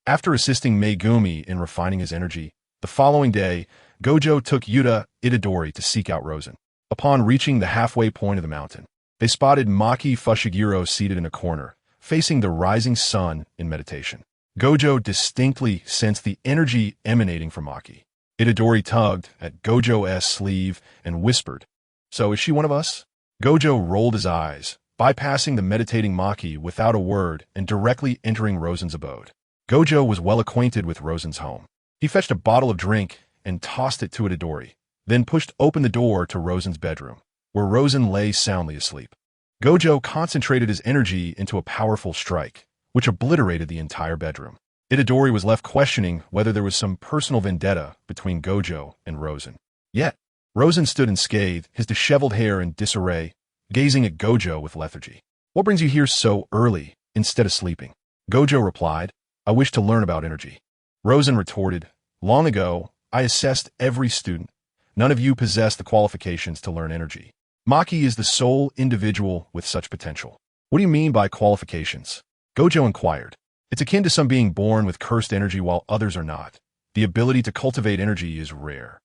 After assisting Megumi in refining his energy, the following day, Gojo took Yuta Itadori to seek out Rosen. Upon reaching the halfway point of the mountain, they spotted Maki Fushiguro seated in a corner, facing the rising sun in meditation. Gojo distinctly sensed the energy emanating from Maki. Itadori tugged at Gojo's sleeve and whispered, "So is she one of us?" Gojo rolled his eyes, bypassing the meditating Maki without a word and directly entering Rosen's abode. Gojo was well acquainted with Rosen's home. He fetched a bottle of drink and tossed it to Itadori, then pushed open the door to Rosen's bedroom, where Rosen lay soundly asleep. Gojo concentrated his energy into a powerful strike, which obliterated the entire bedroom. Itadori was left questioning whether there was some personal vendetta between Gojo and Rosen. Yet, Rosen stood unscathed, his disheveled hair in disarray, gazing at Gojo with lethargy. "What brings you here so early, instead of sleeping?" Gojo replied, "I wish to learn about energy." Rosen retorted, "Long ago, I assessed every student. None of you possess the qualifications to learn energy. Maki is the sole individual with such potential." "What do you mean by qualifications?" Gojo inquired. "It's akin to some being born with cursed energy while others are not. The ability to cultivate energy is rare.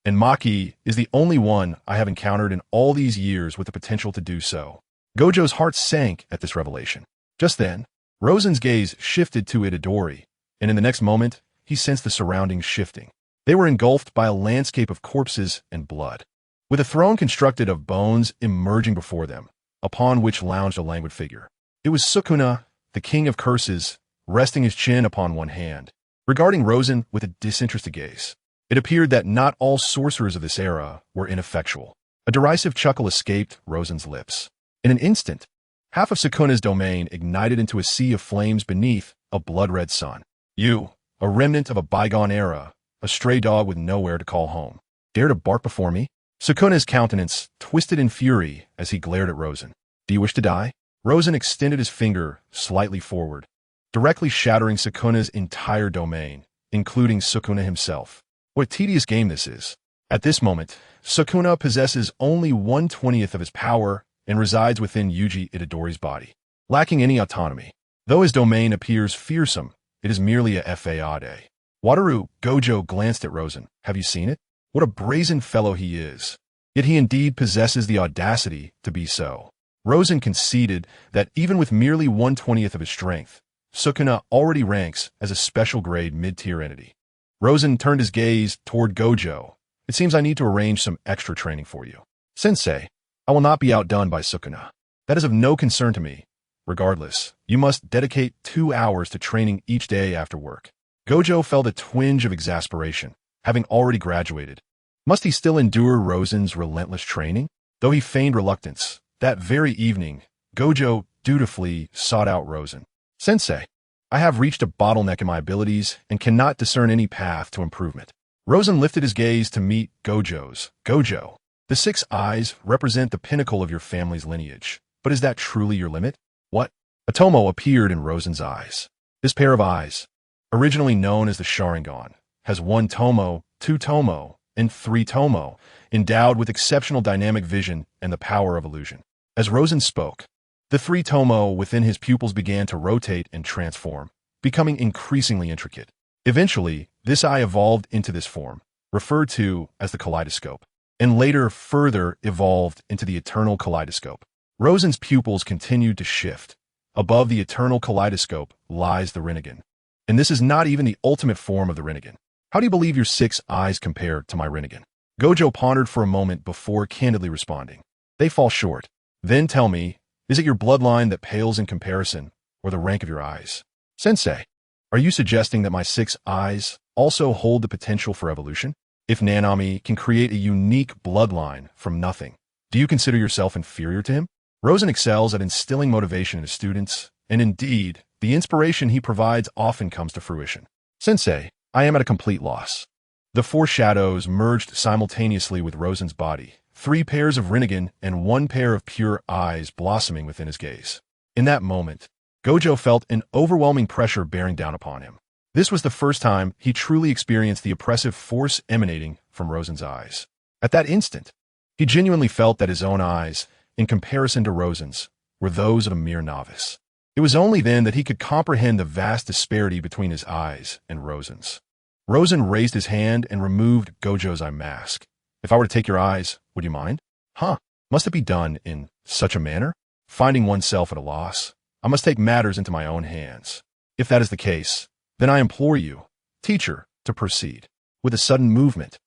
And Maki is the only one I have encountered in all these years with the potential to do so." Gojo's heart sank at this revelation. Just then, Rosen's gaze shifted to Itadori, and in the next moment, he sensed the surroundings shifting. They were engulfed by a landscape of corpses and blood, with a throne constructed of bones emerging before them, upon which lounged a languid figure. It was Sukuna, the king of curses, resting his chin upon one hand, regarding Rosen with a disinterested gaze. It appeared that not all sorcerers of this era were ineffectual. A derisive chuckle escaped Rosen's lips. In an instant, half of Sukuna's domain ignited into a sea of flames beneath a blood-red sun. "You, a remnant of a bygone era, a stray dog with nowhere to call home. Dare to bark before me? Sukuna's countenance twisted in fury as he glared at Rosen. Do you wish to die? Rosen extended his finger slightly forward, directly shattering Sukuna's entire domain, including Sukuna himself. What a tedious game this is. At this moment, Sukuna possesses only 1/20th of his power and resides within Yuji Itadori's body, lacking any autonomy. Though his domain appears fearsome, it is merely a fade. Wataru Gojo glanced at Rosen. Have you seen it? What a brazen fellow he is. Yet he indeed possesses the audacity to be so. Rosen conceded that even with merely 1/20th of his strength, Sukuna already ranks as a special grade mid-tier entity. Rosen turned his gaze toward Gojo. It seems I need to arrange some extra training for you. Sensei, I will not be outdone by Sukuna. That is of no concern to me. Regardless, you must dedicate 2 hours to training each day after work. Gojo felt a twinge of exasperation, having already graduated. Must he still endure Rosen's relentless training? Though he feigned reluctance, that very evening, Gojo dutifully sought out Rosen. Sensei, I have reached a bottleneck in my abilities and cannot discern any path to improvement. Rosen lifted his gaze to meet Gojo's. Gojo, the 6 eyes represent the pinnacle of your family's lineage. But is that truly your limit? What? A tomo appeared in Rosen's eyes. This pair of eyes, originally known as the Sharingan, has 1 tomo, 2 tomo, and 3 tomo, endowed with exceptional dynamic vision and the power of illusion. As Rosen spoke, the 3 tomo within his pupils began to rotate and transform, becoming increasingly intricate. Eventually, this eye evolved into this form, referred to as the kaleidoscope, and later further evolved into the eternal kaleidoscope. Rosen's pupils continued to shift. Above the eternal kaleidoscope lies the Rinnegan. And this is not even the ultimate form of the Rinnegan. How do you believe your 6 eyes compare to my Rinnegan? Gojo pondered for a moment before candidly responding. They fall short. Then tell me, is it your bloodline that pales in comparison, or the rank of your eyes? Sensei, are you suggesting that my 6 eyes also hold the potential for evolution? If Nanami can create a unique bloodline from nothing, do you consider yourself inferior to him? Rosen excels at instilling motivation in his students, and indeed, the inspiration he provides often comes to fruition. Sensei, I am at a complete loss. The 4 shadows merged simultaneously with Rosen's body, 3 pairs of Rinnegan and 1 pair of pure eyes blossoming within his gaze. In that moment, Gojo felt an overwhelming pressure bearing down upon him. This was the first time he truly experienced the oppressive force emanating from Rosen's eyes. At that instant, he genuinely felt that his own eyes, in comparison to Rosen's, were those of a mere novice. It was only then that he could comprehend the vast disparity between his eyes and Rosen's. Rosen raised his hand and removed Gojo's eye mask. If I were to take your eyes, would you mind? Huh, must it be done in such a manner? Finding oneself at a loss, I must take matters into my own hands. If that is the case, then I implore you, teacher, to proceed. With a sudden movement,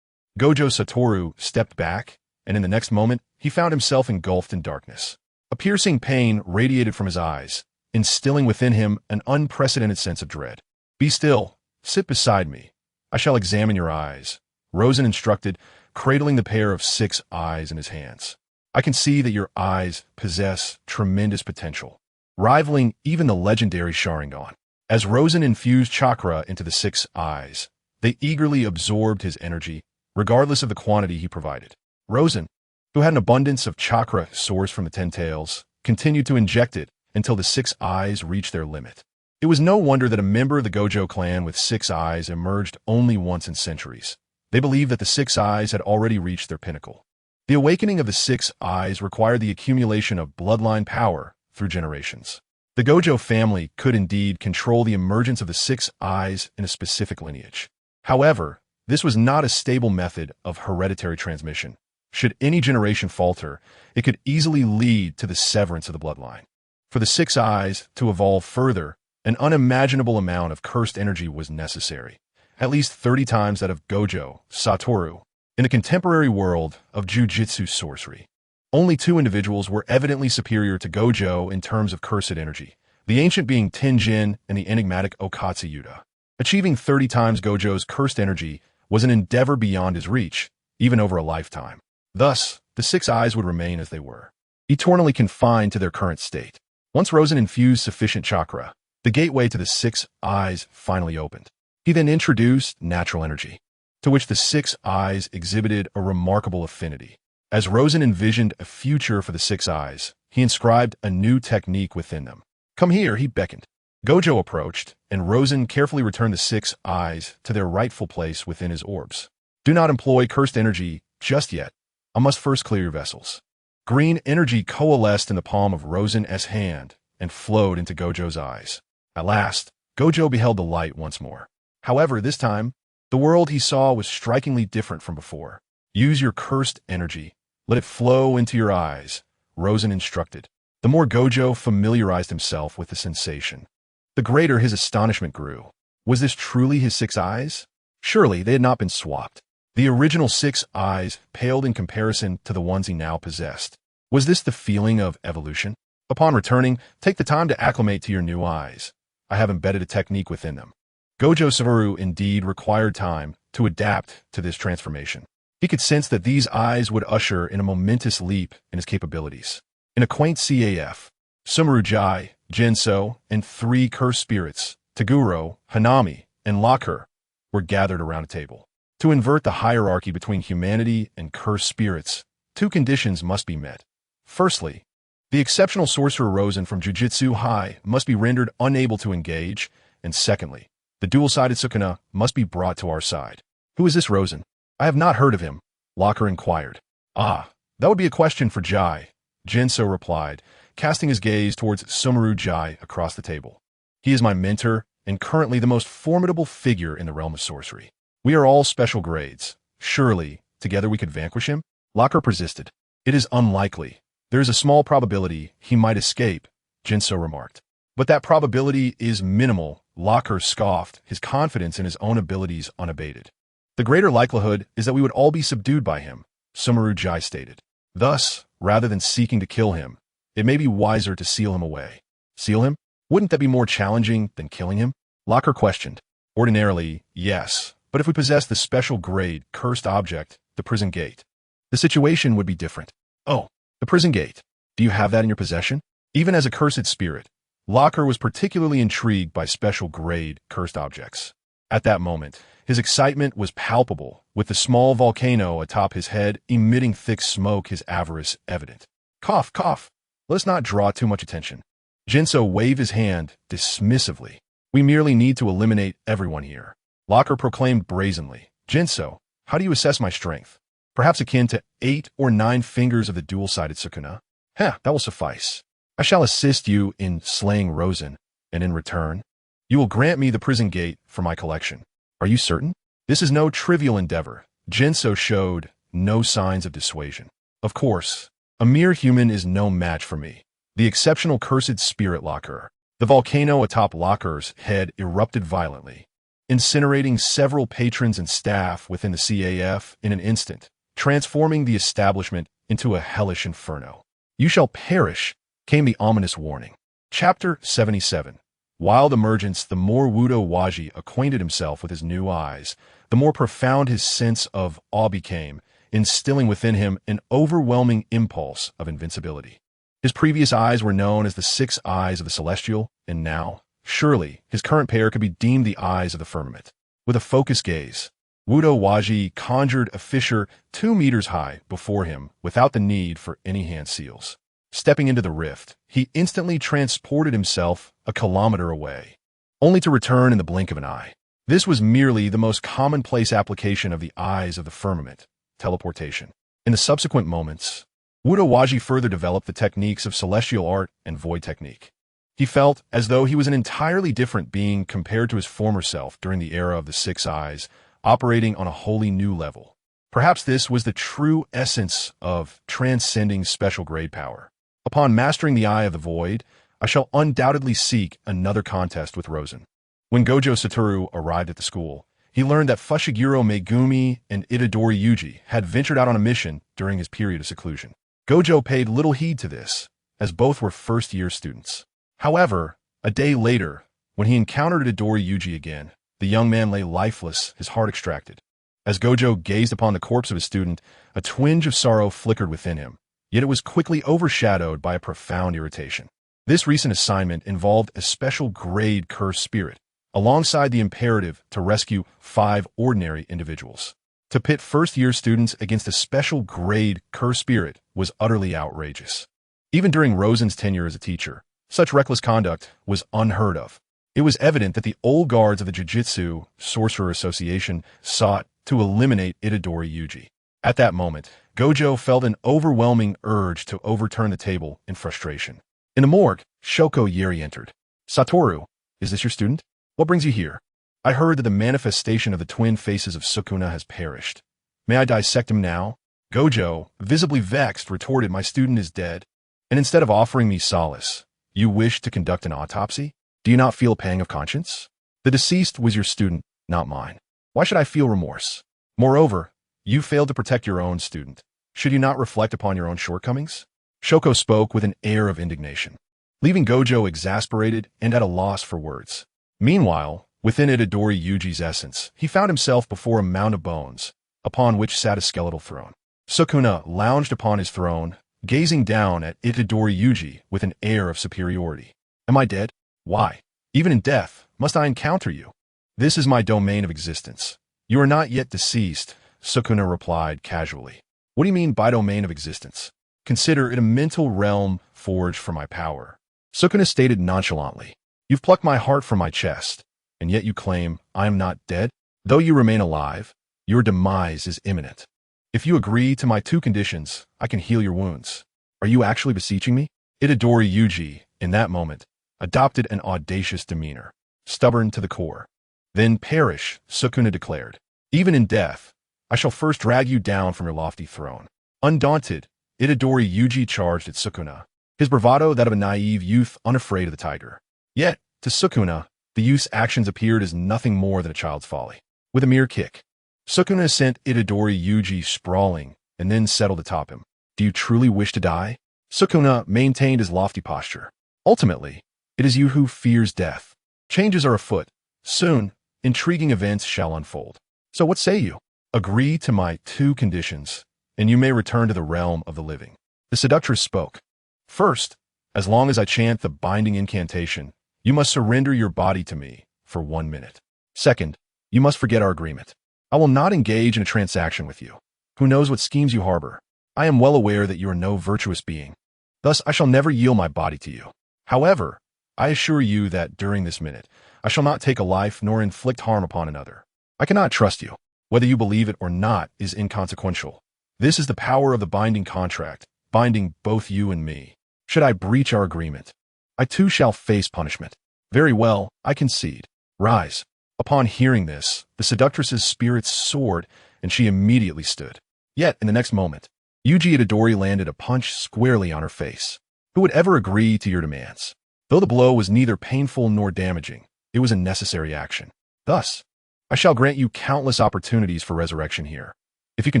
Gojo Satoru stepped back, and in the next moment, he found himself engulfed in darkness. A piercing pain radiated from his eyes, instilling within him an unprecedented sense of dread. Be still. Sit beside me. I shall examine your eyes, Rosen instructed, cradling the pair of 6 eyes in his hands. I can see that your eyes possess tremendous potential, rivaling even the legendary Sharingan. As Rosen infused chakra into the 6 eyes, they eagerly absorbed his energy, regardless of the quantity he provided. Rosen, who had an abundance of chakra sourced from the 10 tails, continued to inject it until the 6 eyes reached their limit. It was no wonder that a member of the Gojo clan with 6 eyes emerged only once in centuries. They believed that the 6 eyes had already reached their pinnacle. The awakening of the 6 eyes required the accumulation of bloodline power through generations. The Gojo family could indeed control the emergence of the 6 eyes in a specific lineage. However, this was not a stable method of hereditary transmission. Should any generation falter, it could easily lead to the severance of the bloodline. For the 6 eyes to evolve further, an unimaginable amount of cursed energy was necessary, at least 30 times that of Gojo Satoru. In the contemporary world of Jujutsu sorcery, only 2 individuals were evidently superior to Gojo in terms of cursed energy, the ancient being Tenjin and the enigmatic Okatsu Yuta. Achieving 30 times Gojo's cursed energy was an endeavor beyond his reach, even over a lifetime. Thus, the 6 eyes would remain as they were, eternally confined to their current state. Once Rosen infused sufficient chakra, the gateway to the 6 eyes finally opened. He then introduced natural energy. to which the six eyes exhibited a remarkable affinity. As Rosen envisioned a future for the six eyes, he inscribed a new technique within them. "Come here," he beckoned. Gojo approached, and Rosen carefully returned the six eyes to their rightful place within his orbs. "Do not employ cursed energy just yet. I must first clear your vessels." Green energy coalesced in the palm of Rosen's hand and flowed into Gojo's eyes. At last, Gojo beheld the light once more. However, this time, the world he saw was strikingly different from before. "Use your cursed energy. Let it flow into your eyes," Rosen instructed. The more Gojo familiarized himself with the sensation, the greater his astonishment grew. Was this truly his six eyes? Surely they had not been swapped. The original six eyes paled in comparison to the ones he now possessed. Was this the feeling of evolution? Upon returning, take the time to acclimate to your new eyes. I have embedded a technique within them. Gojo Satoru indeed required time to adapt to this transformation. He could sense that these eyes would usher in a momentous leap in his capabilities. In a quaint CAF, Sumeru-ji, Jinso, and three cursed spirits, Taguro, Hanami, and Locker, were gathered around a table. To invert the hierarchy between humanity and cursed spirits, two conditions must be met. Firstly, the exceptional sorcerer Rosen from Jujutsu High must be rendered unable to engage, and secondly, the dual-sided Sukuna must be brought to our side. "Who is this Rosen? I have not heard of him," Locker inquired. "Ah, that would be a question for Jai," Jinso replied, casting his gaze towards Sumeru-ji across the table. "He is my mentor and currently the most formidable figure in the realm of sorcery. We are all special grades. Surely, together we could vanquish him?" Locker persisted. "It is unlikely. There is a small probability he might escape," Jinso remarked. "But that probability is minimal," Locker scoffed, his confidence in his own abilities unabated. "The greater likelihood is that we would all be subdued by him," Sumeru-ji stated. "Thus, rather than seeking to kill him, it may be wiser to seal him away." "Seal him? Wouldn't that be more challenging than killing him?" Locker questioned. "Ordinarily, yes, but if we possess the special grade cursed object, the prison gate, the situation would be different." "Oh, the prison gate. Do you have that in your possession?" Even as a cursed spirit, Locker was particularly intrigued by special grade cursed objects. At that moment, his excitement was palpable, with the small volcano atop his head emitting thick smoke, his avarice evident. "Cough, cough. Let's not draw too much attention." Jinso waved his hand dismissively. "We merely need to eliminate everyone here," Locker proclaimed brazenly. "Jinso, how do you assess my strength? Perhaps akin to 8 or 9 fingers of the dual-sided Sukuna? That will suffice. I shall assist you in slaying Rosen, and in return, you will grant me the prison gate for my collection. Are you certain? This is no trivial endeavor." Jinso showed no signs of dissuasion. "Of course, a mere human is no match for me. The exceptional cursed spirit Locker." The volcano atop Locker's head erupted violently, incinerating several patrons and staff within the CAF in an instant, transforming the establishment into a hellish inferno. "You shall perish," came the ominous warning. Chapter 77. Wild emergence. The more Wudo Waji acquainted himself with his new eyes, the more profound his sense of awe became, instilling within him an overwhelming impulse of invincibility. His previous eyes were known as the six eyes of the celestial, and now, surely, his current pair could be deemed the eyes of the firmament. With a focused gaze, Wudo Waji conjured a fissure 2 meters high before him without the need for any hand seals. Stepping into the rift, he instantly transported himself a kilometer away, only to return in the blink of an eye. This was merely the most commonplace application of the eyes of the firmament, teleportation. In the subsequent moments, Wudo Waji further developed the techniques of celestial art and void technique. He felt as though he was an entirely different being compared to his former self during the era of the six eyes, operating on a wholly new level. Perhaps this was the true essence of transcending special grade power. Upon mastering the Eye of the Void, I shall undoubtedly seek another contest with Rosen. When Gojo Satoru arrived at the school, he learned that Fushiguro Megumi and Itadori Yuji had ventured out on a mission during his period of seclusion. Gojo paid little heed to this, as both were first-year students. However, a day later, when he encountered Itadori Yuji again, the young man lay lifeless, his heart extracted. As Gojo gazed upon the corpse of his student, a twinge of sorrow flickered within him, yet it was quickly overshadowed by a profound irritation. This recent assignment involved a special grade cursed spirit, alongside the imperative to rescue 5 ordinary individuals. To pit first-year students against a special grade curse spirit was utterly outrageous. Even during Rosen's tenure as a teacher, such reckless conduct was unheard of. It was evident that the old guards of the Jiu-Jitsu Sorcerer Association sought to eliminate Itadori Yuji. At that moment, Gojo felt an overwhelming urge to overturn the table in frustration. In the morgue, Shoko Yeri entered. "Satoru, is this your student? What brings you here? I heard that the manifestation of the twin faces of Sukuna has perished. May I dissect him now?" Gojo, visibly vexed, retorted, "My student is dead. And instead of offering me solace, you wish to conduct an autopsy? Do you not feel a pang of conscience? The deceased was your student, not mine. Why should I feel remorse? Moreover, you failed to protect your own student. Should you not reflect upon your own shortcomings?" Shoko spoke with an air of indignation, leaving Gojo exasperated and at a loss for words. Meanwhile, within Itadori Yuji's essence, he found himself before a mound of bones, upon which sat a skeletal throne. Sukuna lounged upon his throne, gazing down at Itadori Yuji with an air of superiority. "Am I dead? Why, even in death, must I encounter you? This is my domain of existence. You are not yet deceased," Sukuna replied casually. "What do you mean by domain of existence? Consider it a mental realm forged for my power." Sukuna stated nonchalantly, "You've plucked my heart from my chest, and yet you claim I am not dead? Though you remain alive, your demise is imminent. If you agree to my two conditions, I can heal your wounds. Are you actually beseeching me?" Itadori Yuji, in that moment, adopted an audacious demeanor, stubborn to the core. "Then perish," Sukuna declared. "Even in death, I shall first drag you down from your lofty throne." Undaunted, Itadori Yuji charged at Sukuna, his bravado that of a naive youth unafraid of the tiger. Yet, to Sukuna, the youth's actions appeared as nothing more than a child's folly. With a mere kick, Sukuna sent Itadori Yuji sprawling and then settled atop him. "Do you truly wish to die?" Sukuna maintained his lofty posture. "Ultimately, it is you who fears death. Changes are afoot. Soon, intriguing events shall unfold. So what say you? Agree to my two conditions, and you may return to the realm of the living." The seductress spoke. "First, as long as I chant the binding incantation, you must surrender your body to me for 1 minute. Second, you must forget our agreement. I will not engage in a transaction with you. Who knows what schemes you harbor? I am well aware that you are no virtuous being. Thus, I shall never yield my body to you. However, I assure you that during this minute, I shall not take a life nor inflict harm upon another. I cannot trust you. Whether you believe it or not is inconsequential. This is the power of the binding contract, binding both you and me. Should I breach our agreement, I too shall face punishment. Very well, I concede. Rise." Upon hearing this, the seductress's spirits soared, and she immediately stood. Yet, in the next moment, Yuji Itadori landed a punch squarely on her face. "Who would ever agree to your demands?" Though the blow was neither painful nor damaging, it was a necessary action. "Thus, I shall grant you countless opportunities for resurrection here. If you can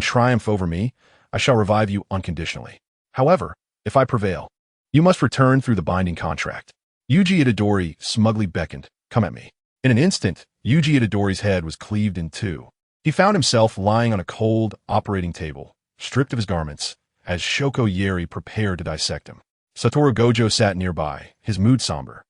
triumph over me, I shall revive you unconditionally. However, if I prevail, you must return through the binding contract." Yuji Itadori smugly beckoned, "Come at me." In an instant, Yuji Itadori's head was cleaved in two. He found himself lying on a cold operating table, stripped of his garments, as Shoko Yeri prepared to dissect him. Satoru Gojo sat nearby, his mood somber.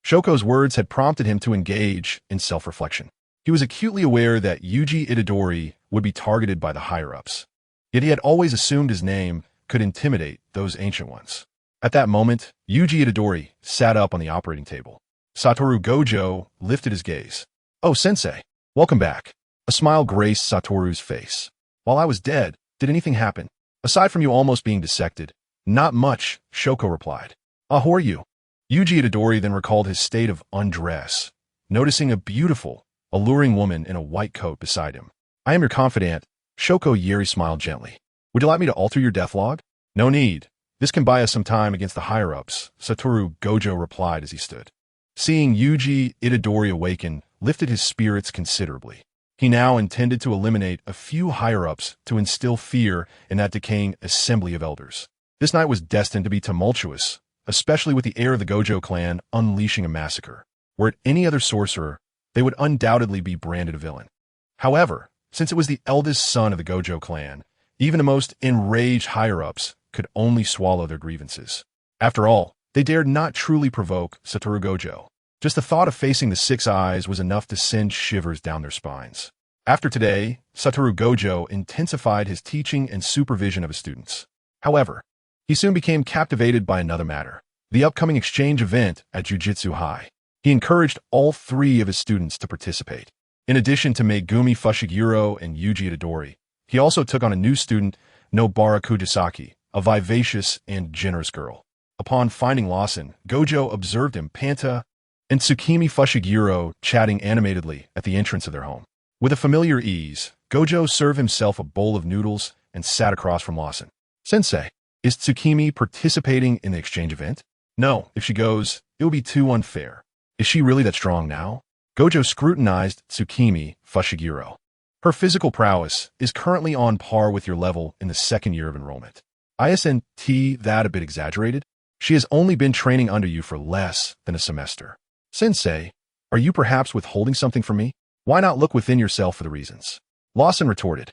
Shoko's words had prompted him to engage in self-reflection. He was acutely aware that Yuji Itadori would be targeted by the higher-ups. Yet he had always assumed his name could intimidate those ancient ones. At that moment, Yuji Itadori sat up on the operating table. Satoru Gojo lifted his gaze. "Oh, sensei, welcome back." A smile graced Satoru's face. "While I was dead, did anything happen? Aside from you almost being dissected?" "Not much," Shoko replied. "Ah, who are you?" Yuji Itadori then recalled his state of undress, noticing a beautiful, alluring woman in a white coat beside him. "I am your confidant." Shoko Yeri smiled gently. "Would you like me to alter your death log?" "No need. This can buy us some time against the higher-ups," Satoru Gojo replied as he stood. Seeing Yuji Itadori awaken lifted his spirits considerably. He now intended to eliminate a few higher-ups to instill fear in that decaying assembly of elders. This night was destined to be tumultuous, especially with the heir of the Gojo clan unleashing a massacre. Were it any other sorcerer, they would undoubtedly be branded a villain. However, since it was the eldest son of the Gojo clan, even the most enraged higher-ups could only swallow their grievances. After all, they dared not truly provoke Satoru Gojo. Just the thought of facing the 6 eyes was enough to send shivers down their spines. After today, Satoru Gojo intensified his teaching and supervision of his students. However, he soon became captivated by another matter, the upcoming exchange event at Jujutsu High. He encouraged all three of his students to participate. In addition to Megumi Fushiguro and Yuji Itadori, he also took on a new student, Nobara Kujisaki, a vivacious and generous girl. Upon finding Luo Sen, Gojo observed him, Panta, and Tsukimi Fushiguro chatting animatedly at the entrance of their home. With a familiar ease, Gojo served himself a bowl of noodles and sat across from Luo Sen. Sensei, is Tsukimi participating in the exchange event? No, if she goes, it will be too unfair. Is she really that strong now? Gojo scrutinized Tsukimi Fushiguro. Her physical prowess is currently on par with your level in the second year of enrollment. Isn't that a bit exaggerated? She has only been training under you for less than a semester. Sensei, are you perhaps withholding something from me? Why not look within yourself for the reasons? Luo Sen retorted.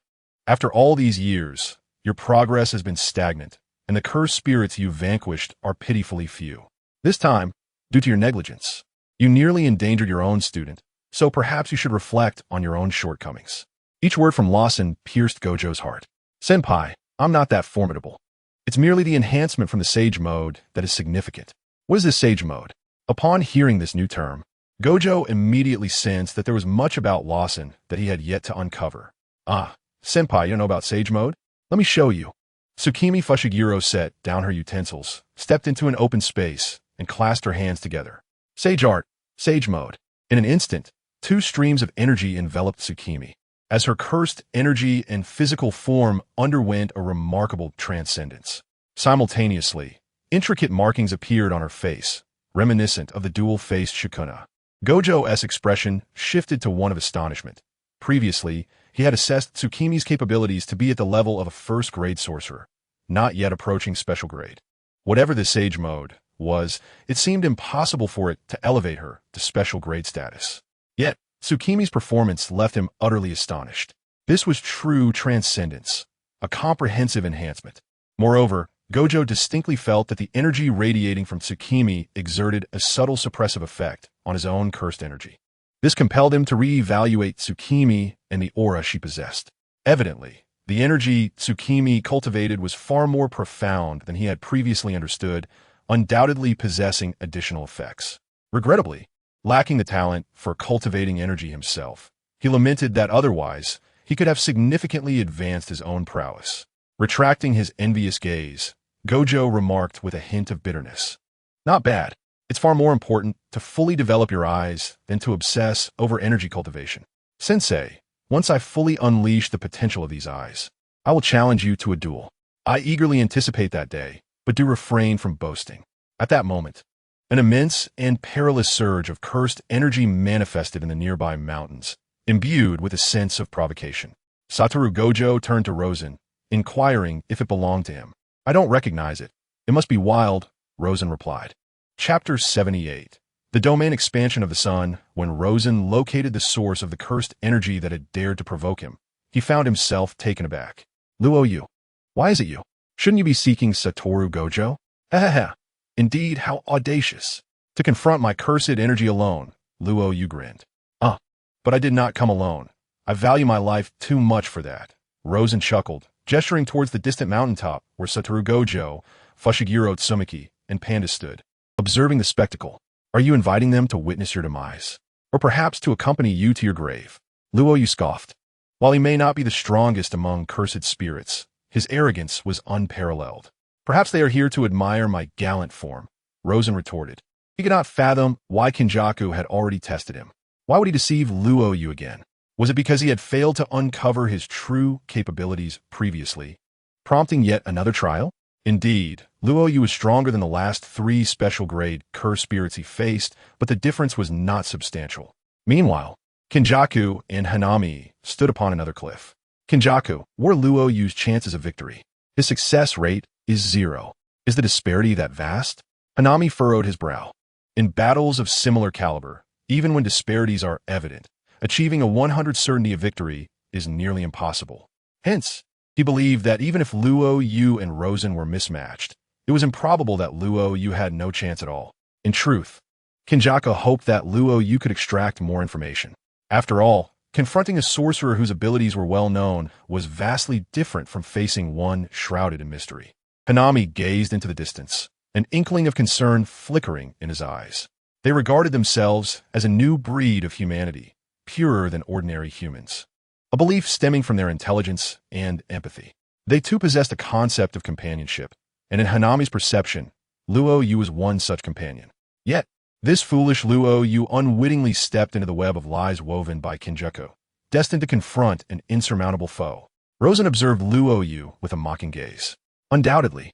After all these years, your progress has been stagnant, and the cursed spirits you vanquished are pitifully few. This time, due to your negligence, you nearly endangered your own student, so perhaps you should reflect on your own shortcomings. Each word from Luo Sen pierced Gojo's heart. Senpai, I'm not that formidable. It's merely the enhancement from the Sage Mode that is significant. What is this Sage Mode? Upon hearing this new term, Gojo immediately sensed that there was much about Luo Sen that he had yet to uncover. Ah, Senpai, you don't know about Sage Mode? Let me show you. Tsukimi Fushiguro set down her utensils, stepped into an open space, and clasped her hands together. Sage Art, Sage Mode. In an instant, two streams of energy enveloped Tsukimi, as her cursed energy and physical form underwent a remarkable transcendence. Simultaneously, intricate markings appeared on her face, reminiscent of the dual-faced Shikuna. Gojo's expression shifted to one of astonishment. Previously, he had assessed Tsukimi's capabilities to be at the level of a first-grade sorcerer, not yet approaching special grade. Whatever the Sage Mode was, it seemed impossible for it to elevate her to special grade status. Yet, Tsukimi's performance left him utterly astonished. This was true transcendence, a comprehensive enhancement. Moreover, Gojo distinctly felt that the energy radiating from Tsukimi exerted a subtle suppressive effect on his own cursed energy. This compelled him to re-evaluate Tsukimi and the aura she possessed. Evidently, the energy Tsukimi cultivated was far more profound than he had previously understood, undoubtedly possessing additional effects. Regrettably, lacking the talent for cultivating energy himself, he lamented that otherwise he could have significantly advanced his own prowess. Retracting his envious gaze, Gojo remarked with a hint of bitterness. Not bad. It's far more important to fully develop your eyes than to obsess over energy cultivation. Sensei, once I fully unleash the potential of these eyes, I will challenge you to a duel. I eagerly anticipate that day, but do refrain from boasting. At that moment, an immense and perilous surge of cursed energy manifested in the nearby mountains, imbued with a sense of provocation. Satoru Gojo turned to Rosen, inquiring if it belonged to him. I don't recognize it. It must be wild, Rosen replied. Chapter 78. The domain expansion of the sun. When Rosen located the source of the cursed energy that had dared to provoke him, he found himself taken aback. Luo Yu. Why is it you? Shouldn't you be seeking Satoru Gojo? Ha. Indeed, how audacious. To confront my cursed energy alone, Luo Yu grinned. But I did not come alone. I value my life too much for that. Rosen chuckled, gesturing towards the distant mountaintop where Satoru Gojo, Fushiguro Tsumaki, and Panda stood. Observing the spectacle, are you inviting them to witness your demise? Or perhaps to accompany you to your grave? Luo Yu scoffed. While he may not be the strongest among cursed spirits, his arrogance was unparalleled. Perhaps they are here to admire my gallant form, Rosen retorted. He could not fathom why Kinjaku had already tested him. Why would he deceive Luo Yu again? Was it because he had failed to uncover his true capabilities previously, prompting yet another trial? Indeed, Luo Yu was stronger than the last 3 special-grade cursed spirits he faced, but the difference was not substantial. Meanwhile, Kinjaku and Hanami stood upon another cliff. Kinjaku, what are Luo Yu's chances of victory? His success rate is 0. Is the disparity that vast? Hanami furrowed his brow. In battles of similar caliber, even when disparities are evident, achieving a 100% certainty of victory is nearly impossible. Hence, he believed that even if Luo Yu and Rosen were mismatched, it was improbable that Luo Yu had no chance at all. In truth, Kinjaku hoped that Luo Yu could extract more information. After all, Confronting a sorcerer whose abilities were well known was vastly different from facing one shrouded in mystery. Hanami gazed into the distance, an inkling of concern flickering in his eyes. They regarded themselves as a new breed of humanity, purer than ordinary humans. A belief stemming from their intelligence and empathy. They too possessed a concept of companionship, and in Hanami's perception, Luo Yu was one such companion. Yet, this foolish Luo Yu unwittingly stepped into the web of lies woven by Kinjaku, destined to confront an insurmountable foe. Rosen observed Luo Yu with a mocking gaze. Undoubtedly,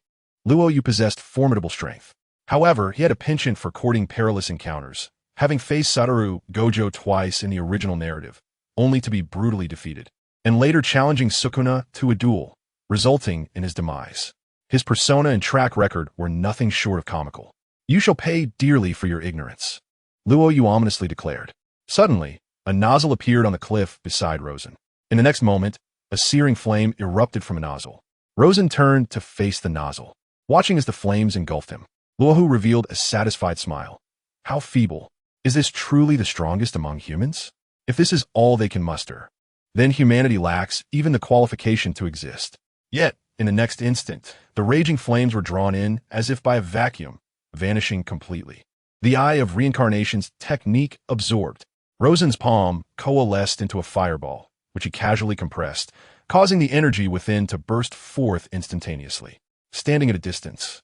Luo Yu possessed formidable strength. However, he had a penchant for courting perilous encounters, having faced Satoru Gojo twice in the original narrative, only to be brutally defeated, and later challenging Sukuna to a duel, resulting in his demise. His persona and track record were nothing short of comical. "You shall pay dearly for your ignorance," Luo Yu ominously declared. Suddenly, a nozzle appeared on the cliff beside Rosen. In the next moment, a searing flame erupted from a nozzle. Rosen turned to face the nozzle. Watching as the flames engulfed him, Luo Yu revealed a satisfied smile. How feeble. Is this truly the strongest among humans? If this is all they can muster, then humanity lacks even the qualification to exist. Yet, in the next instant, the raging flames were drawn in as if by a vacuum, vanishing completely. The eye of reincarnation's technique absorbed. Rosen's palm coalesced into a fireball, which he casually compressed, causing the energy within to burst forth instantaneously. Standing at a distance,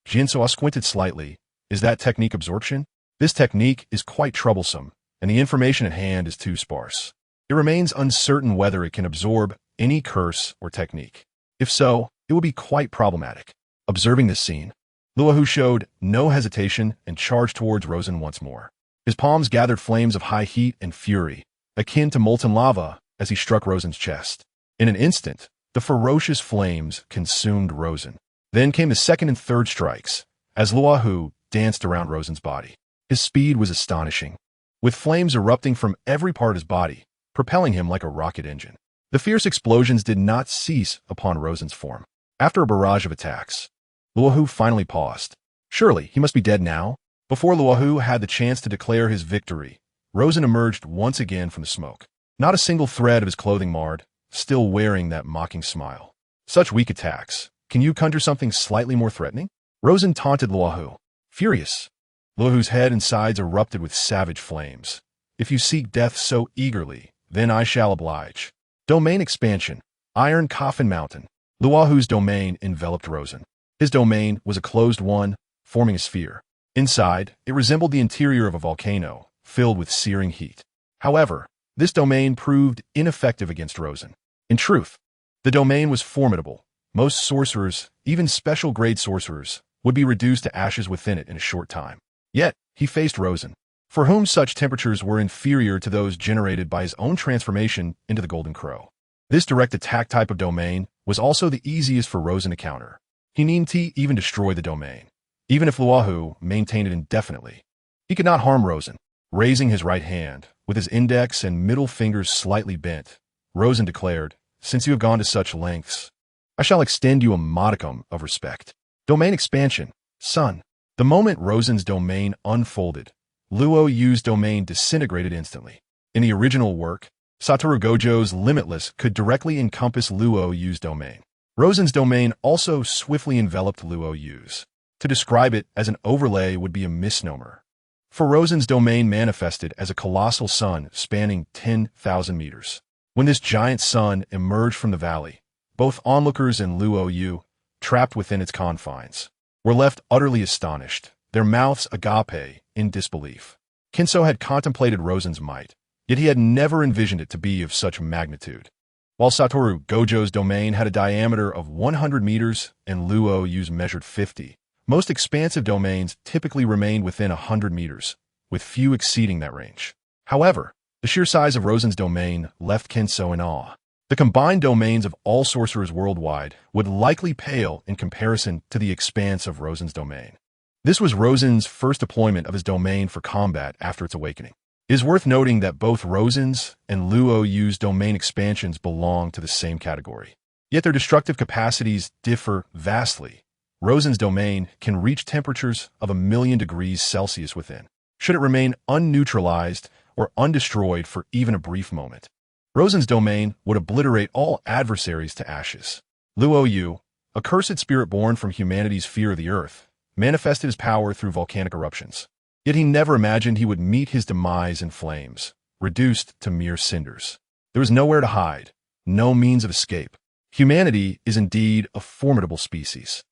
Jinso squinted slightly. Is that technique absorption? This technique is quite troublesome, and the information at hand is too sparse. It remains uncertain whether it can absorb any curse or technique. If so, it would be quite problematic. Observing this scene, Luo Yu showed no hesitation and charged towards Rosen once more. His palms gathered flames of high heat and fury, akin to molten lava, as he struck Rosen's chest. In an instant, the ferocious flames consumed Rosen. Then came the second and third strikes, as Luo Yu danced around Rosen's body. His speed was astonishing, with flames erupting from every part of his body, propelling him like a rocket engine. The fierce explosions did not cease upon Rosen's form. After a barrage of attacks, Luo Yu finally paused. Surely, he must be dead now? Before Luo Yu had the chance to declare his victory, Rosen emerged once again from the smoke. Not a single thread of his clothing marred, still wearing that mocking smile. Such weak attacks. Can you conjure something slightly more threatening? Rosen taunted Luo Yu. Furious, Luo Yu's head and sides erupted with savage flames. If you seek death so eagerly, then I shall oblige. Domain expansion. Iron Coffin Mountain. Luo Yu's domain enveloped Rosen. His domain was a closed one, forming a sphere. Inside, it resembled the interior of a volcano, filled with searing heat. However, this domain proved ineffective against Rosen. In truth, the domain was formidable. Most sorcerers, even special-grade sorcerers, would be reduced to ashes within it in a short time. Yet, he faced Rosen, for whom such temperatures were inferior to those generated by his own transformation into the Golden Crow. This direct attack type of domain was also the easiest for Rosen to counter. He needn't even destroy the domain. Even if Luo Yu maintained it indefinitely, he could not harm Rosen. Raising his right hand, with his index and middle fingers slightly bent, Rosen declared, "Since you have gone to such lengths, I shall extend you a modicum of respect." Domain expansion. Sun. The moment Rosen's domain unfolded, Luo Yu's domain disintegrated instantly. In the original work, Satoru Gojo's Limitless could directly encompass Luo Yu's domain. Rosen's domain also swiftly enveloped Luo Yu's. To describe it as an overlay would be a misnomer, for Rosen's domain manifested as a colossal sun spanning 10,000 meters. When this giant sun emerged from the valley, both onlookers and Luo Yu, trapped within its confines, were left utterly astonished, their mouths agape in disbelief. Kinso had contemplated Rosen's might, yet he had never envisioned it to be of such magnitude. While Satoru Gojo's domain had a diameter of 100 meters and Luo Yu's measured 50, most expansive domains typically remained within 100 meters, with few exceeding that range. However, the sheer size of Rosen's domain left Kinso in awe. The combined domains of all sorcerers worldwide would likely pale in comparison to the expanse of Rosen's domain. This was Rosen's first deployment of his domain for combat after its awakening. It is worth noting that both Rosen's and Luo Yu's domain expansions belong to the same category. Yet their destructive capacities differ vastly. Rosen's domain can reach temperatures of 1,000,000 degrees Celsius within, should it remain unneutralized or undestroyed for even a brief moment. Rosen's domain would obliterate all adversaries to ashes. Luo Yu, a cursed spirit born from humanity's fear of the earth, manifested his power through volcanic eruptions. Yet he never imagined he would meet his demise in flames, reduced to mere cinders. There was nowhere to hide, no means of escape. Humanity is indeed a formidable species.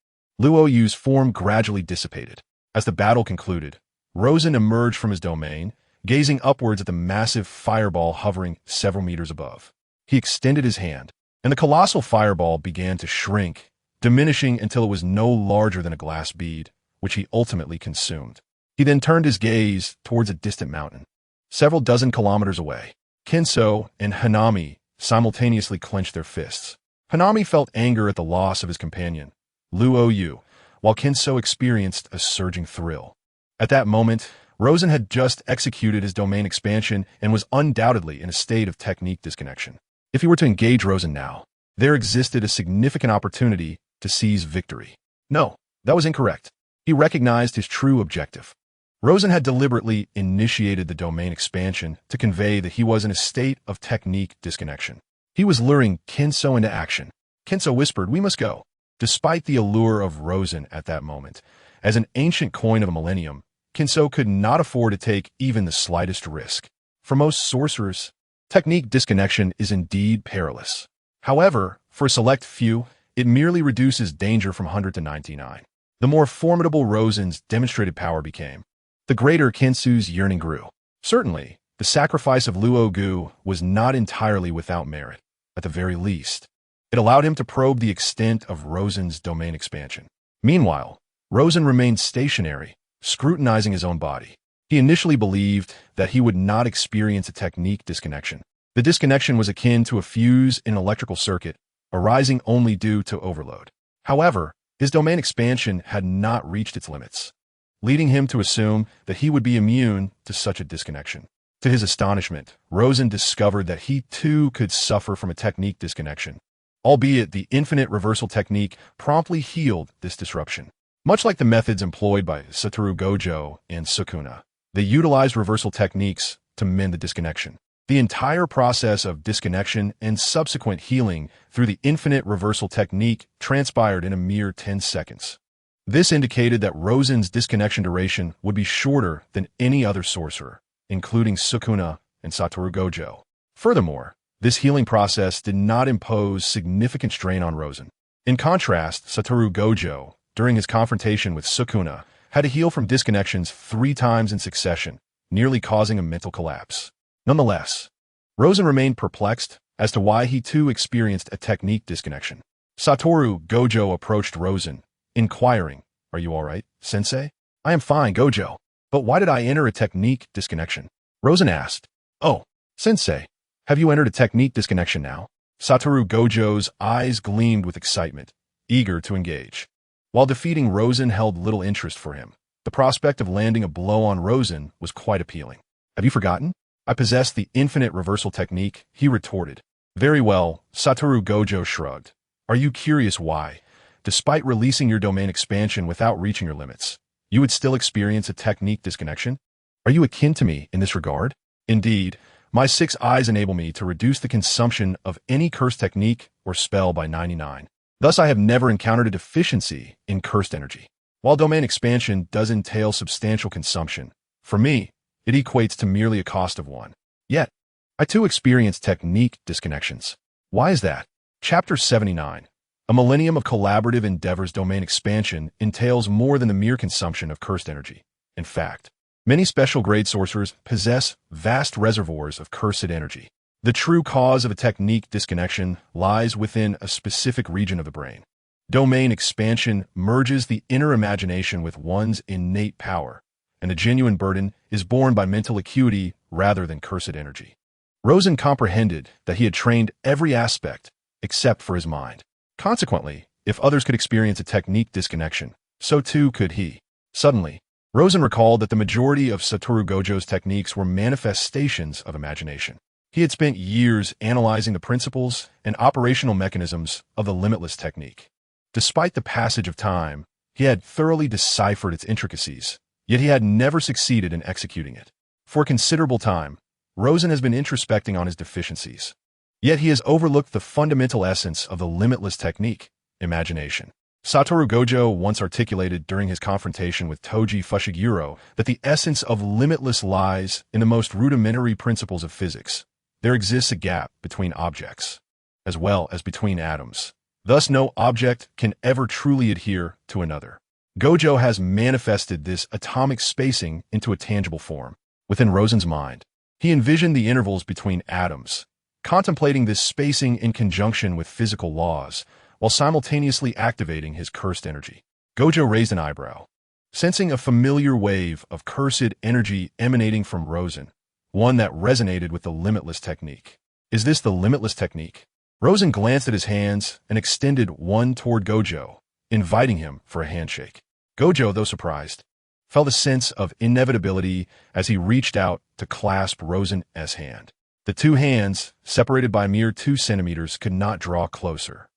Luo Yu's form gradually dissipated. As the battle concluded, Rosen emerged from his domain, gazing upwards at the massive fireball hovering several meters above. He extended his hand, and the colossal fireball began to shrink, diminishing until it was no larger than a glass bead, which he ultimately consumed. He then turned his gaze towards a distant mountain. Several dozen kilometers away, Kenso and Hanami simultaneously clenched their fists. Hanami felt anger at the loss of his companion, Luo Yu, while Kenso experienced a surging thrill. At that moment, Rosen had just executed his domain expansion and was undoubtedly in a state of technique disconnection. If he were to engage Rosen now, there existed a significant opportunity to seize victory. No, that was incorrect. He recognized his true objective. Rosen had deliberately initiated the domain expansion to convey that he was in a state of technique disconnection. He was luring Kenso into action. Kenso whispered, "We must go." Despite the allure of Rosen at that moment, as an ancient coin of a millennium, Kenso could not afford to take even the slightest risk. For most sorcerers, technique disconnection is indeed perilous. However, for a select few, it merely reduces danger from 100 to 99. The more formidable Rosen's demonstrated power became, the greater Kensu's yearning grew. Certainly, the sacrifice of Luo Gu was not entirely without merit. At the very least, it allowed him to probe the extent of Rosen's domain expansion. Meanwhile, Rosen remained stationary, scrutinizing his own body. He initially believed that he would not experience a technique disconnection. The disconnection was akin to a fuse in an electrical circuit, arising only due to overload. However, his domain expansion had not reached its limits, leading him to assume that he would be immune to such a disconnection. To his astonishment, Rosen discovered that he too could suffer from a technique disconnection, albeit the infinite reversal technique promptly healed this disruption. Much like the methods employed by Satoru Gojo and Sukuna, they utilized reversal techniques to mend the disconnection. The entire process of disconnection and subsequent healing through the infinite reversal technique transpired in a mere 10 seconds. This indicated that Rosen's disconnection duration would be shorter than any other sorcerer, including Sukuna and Satoru Gojo. Furthermore, this healing process did not impose significant strain on Rosen. In contrast, Satoru Gojo, during his confrontation with Sukuna, had to heal from disconnections 3 times in succession, nearly causing a mental collapse. Nonetheless, Rosen remained perplexed as to why he too experienced a technique disconnection. Satoru Gojo approached Rosen, inquiring, "Are you all right, sensei?" "I am fine, Gojo. But why did I enter a technique disconnection?" Rosen asked. "Oh, sensei, have you entered a technique disconnection now?" Satoru Gojo's eyes gleamed with excitement, eager to engage. While defeating Rosen held little interest for him, the prospect of landing a blow on Rosen was quite appealing. "Have you forgotten? I possess the infinite reversal technique," he retorted. "Very well," Satoru Gojo shrugged. "Are you curious why, despite releasing your domain expansion without reaching your limits, you would still experience a technique disconnection? Are you akin to me in this regard? Indeed, my 6 eyes enable me to reduce the consumption of any cursed technique or spell by 99. Thus, I have never encountered a deficiency in cursed energy. While domain expansion does entail substantial consumption, for me, it equates to merely a cost of 1. Yet, I too experience technique disconnections. Why is that?" Chapter 79. A millennium of collaborative endeavors. Domain expansion entails more than the mere consumption of cursed energy. In fact, many special grade sorcerers possess vast reservoirs of cursed energy. The true cause of a technique disconnection lies within a specific region of the brain. Domain expansion merges the inner imagination with one's innate power, and the genuine burden is borne by mental acuity rather than cursed energy. Rosen comprehended that he had trained every aspect except for his mind. Consequently, if others could experience a technique disconnection, so too could he. Suddenly, Rosen recalled that the majority of Satoru Gojo's techniques were manifestations of imagination. He had spent years analyzing the principles and operational mechanisms of the limitless technique. Despite the passage of time, he had thoroughly deciphered its intricacies, yet he had never succeeded in executing it. For a considerable time, Rosen has been introspecting on his deficiencies. Yet he has overlooked the fundamental essence of the limitless technique, imagination. Satoru Gojo once articulated during his confrontation with Toji Fushiguro that the essence of limitless lies in the most rudimentary principles of physics. There exists a gap between objects, as well as between atoms. Thus, no object can ever truly adhere to another. Gojo has manifested this atomic spacing into a tangible form. Within Rosen's mind, he envisioned the intervals between atoms, contemplating this spacing in conjunction with physical laws, while simultaneously activating his cursed energy. Gojo raised an eyebrow, sensing a familiar wave of cursed energy emanating from Rosen, one that resonated with the limitless technique. Is this the limitless technique? Rosen glanced at his hands and extended one toward Gojo, inviting him for a handshake. Gojo, though surprised, felt a sense of inevitability as he reached out to clasp Rosen's hand. The two hands, separated by a mere 2 centimeters, could not draw closer.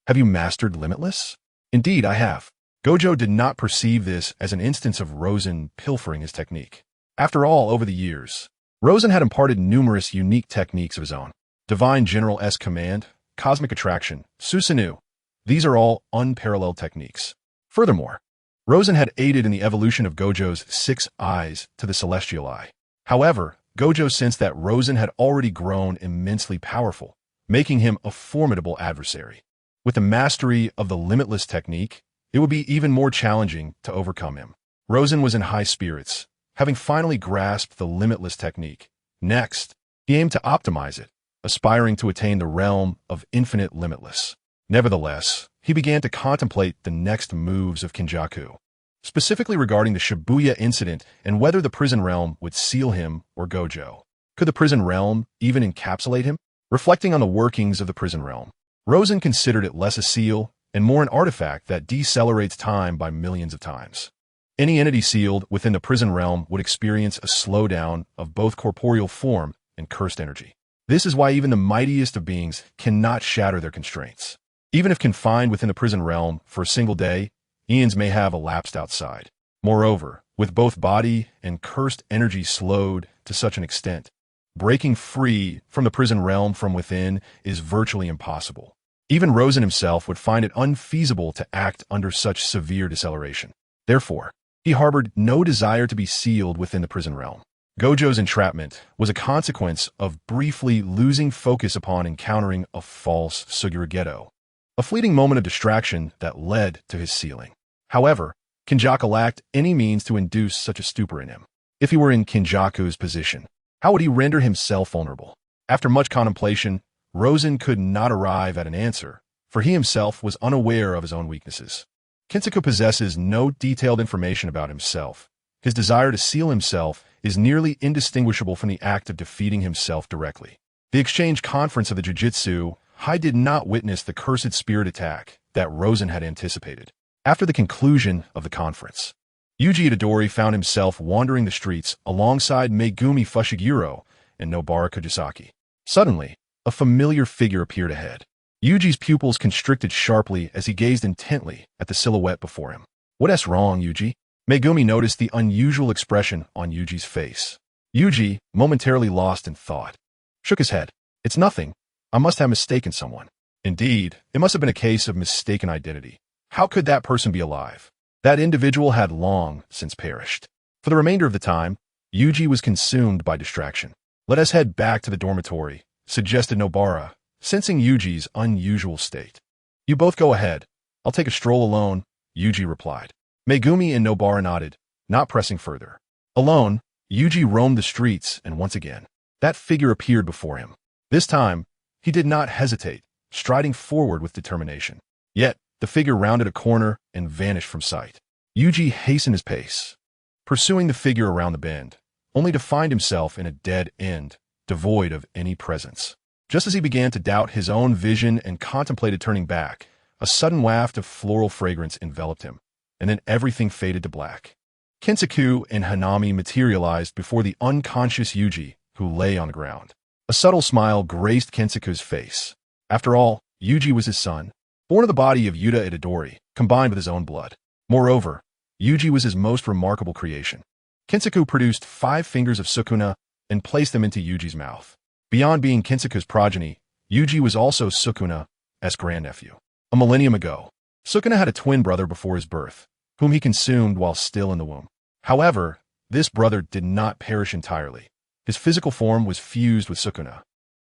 Have you mastered limitless? Indeed, I have. Gojo did not perceive this as an instance of Rosen pilfering his technique. After all, over the years, Rosen had imparted numerous unique techniques of his own. Divine General-esque Command, Cosmic Attraction, Susanoo. These are all unparalleled techniques. Furthermore, Rosen had aided in the evolution of Gojo's 6 eyes to the celestial eye. However, Gojo sensed that Rosen had already grown immensely powerful, making him a formidable adversary. With the mastery of the limitless technique, it would be even more challenging to overcome him. Rosen was in high spirits, having finally grasped the limitless technique. Next, he aimed to optimize it, aspiring to attain the realm of infinite limitless. Nevertheless, he began to contemplate the next moves of Kenjaku, specifically regarding the Shibuya incident and whether the prison realm would seal him or Gojo. Could the prison realm even encapsulate him? Reflecting on the workings of the prison realm, Rosen considered it less a seal and more an artifact that decelerates time by millions of times. Any entity sealed within the prison realm would experience a slowdown of both corporeal form and cursed energy. This is why even the mightiest of beings cannot shatter their constraints. Even if confined within the prison realm for a single day, eons may have elapsed outside. Moreover, with both body and cursed energy slowed to such an extent, breaking free from the prison realm from within is virtually impossible. Even Rosen himself would find it unfeasible to act under such severe deceleration. Therefore, he harbored no desire to be sealed within the prison realm. Gojo's entrapment was a consequence of briefly losing focus upon encountering a false Sugurageto, a fleeting moment of distraction that led to his sealing. However, Kenjaku lacked any means to induce such a stupor in him. If he were in Kenjaku's position, how would he render himself vulnerable? After much contemplation, Rosen could not arrive at an answer, for he himself was unaware of his own weaknesses. Kenjaku possesses no detailed information about himself. His desire to seal himself is nearly indistinguishable from the act of defeating himself directly. The exchange conference of the Jujutsu High did not witness the cursed spirit attack that Rosen had anticipated. After the conclusion of the conference, Yuji Itadori found himself wandering the streets alongside Megumi Fushiguro and Nobara Kujisaki. Suddenly, a familiar figure appeared ahead. Yuji's pupils constricted sharply as he gazed intently at the silhouette before him. "What's wrong, Yuji?" Megumi noticed the unusual expression on Yuji's face. Yuji, momentarily lost in thought, shook his head. "It's nothing. I must have mistaken someone." Indeed, it must have been a case of mistaken identity. How could that person be alive? That individual had long since perished. For the remainder of the time, Yuji was consumed by distraction. "Let us head back to the dormitory," suggested Nobara, sensing Yuji's unusual state. "You both go ahead. I'll take a stroll alone," Yuji replied. Megumi and Nobara nodded, not pressing further. Alone, Yuji roamed the streets, and once again, that figure appeared before him. This time, he did not hesitate, striding forward with determination. Yet, the figure rounded a corner and vanished from sight. Yuji hastened his pace, pursuing the figure around the bend, only to find himself in a dead end, devoid of any presence. Just as he began to doubt his own vision and contemplated turning back, a sudden waft of floral fragrance enveloped him, and then everything faded to black. Kensaku and Hanami materialized before the unconscious Yuji, who lay on the ground. A subtle smile graced Kensaku's face. After all, Yuji was his son, born of the body of Yuta Itadori, combined with his own blood. Moreover, Yuji was his most remarkable creation. Kensaku produced 5 fingers of Sukuna and placed them into Yuji's mouth. Beyond being Kensaku's progeny, Yuji was also Sukuna's grandnephew. A millennium ago, Sukuna had a twin brother before his birth, whom he consumed while still in the womb. However, this brother did not perish entirely. His physical form was fused with Sukuna,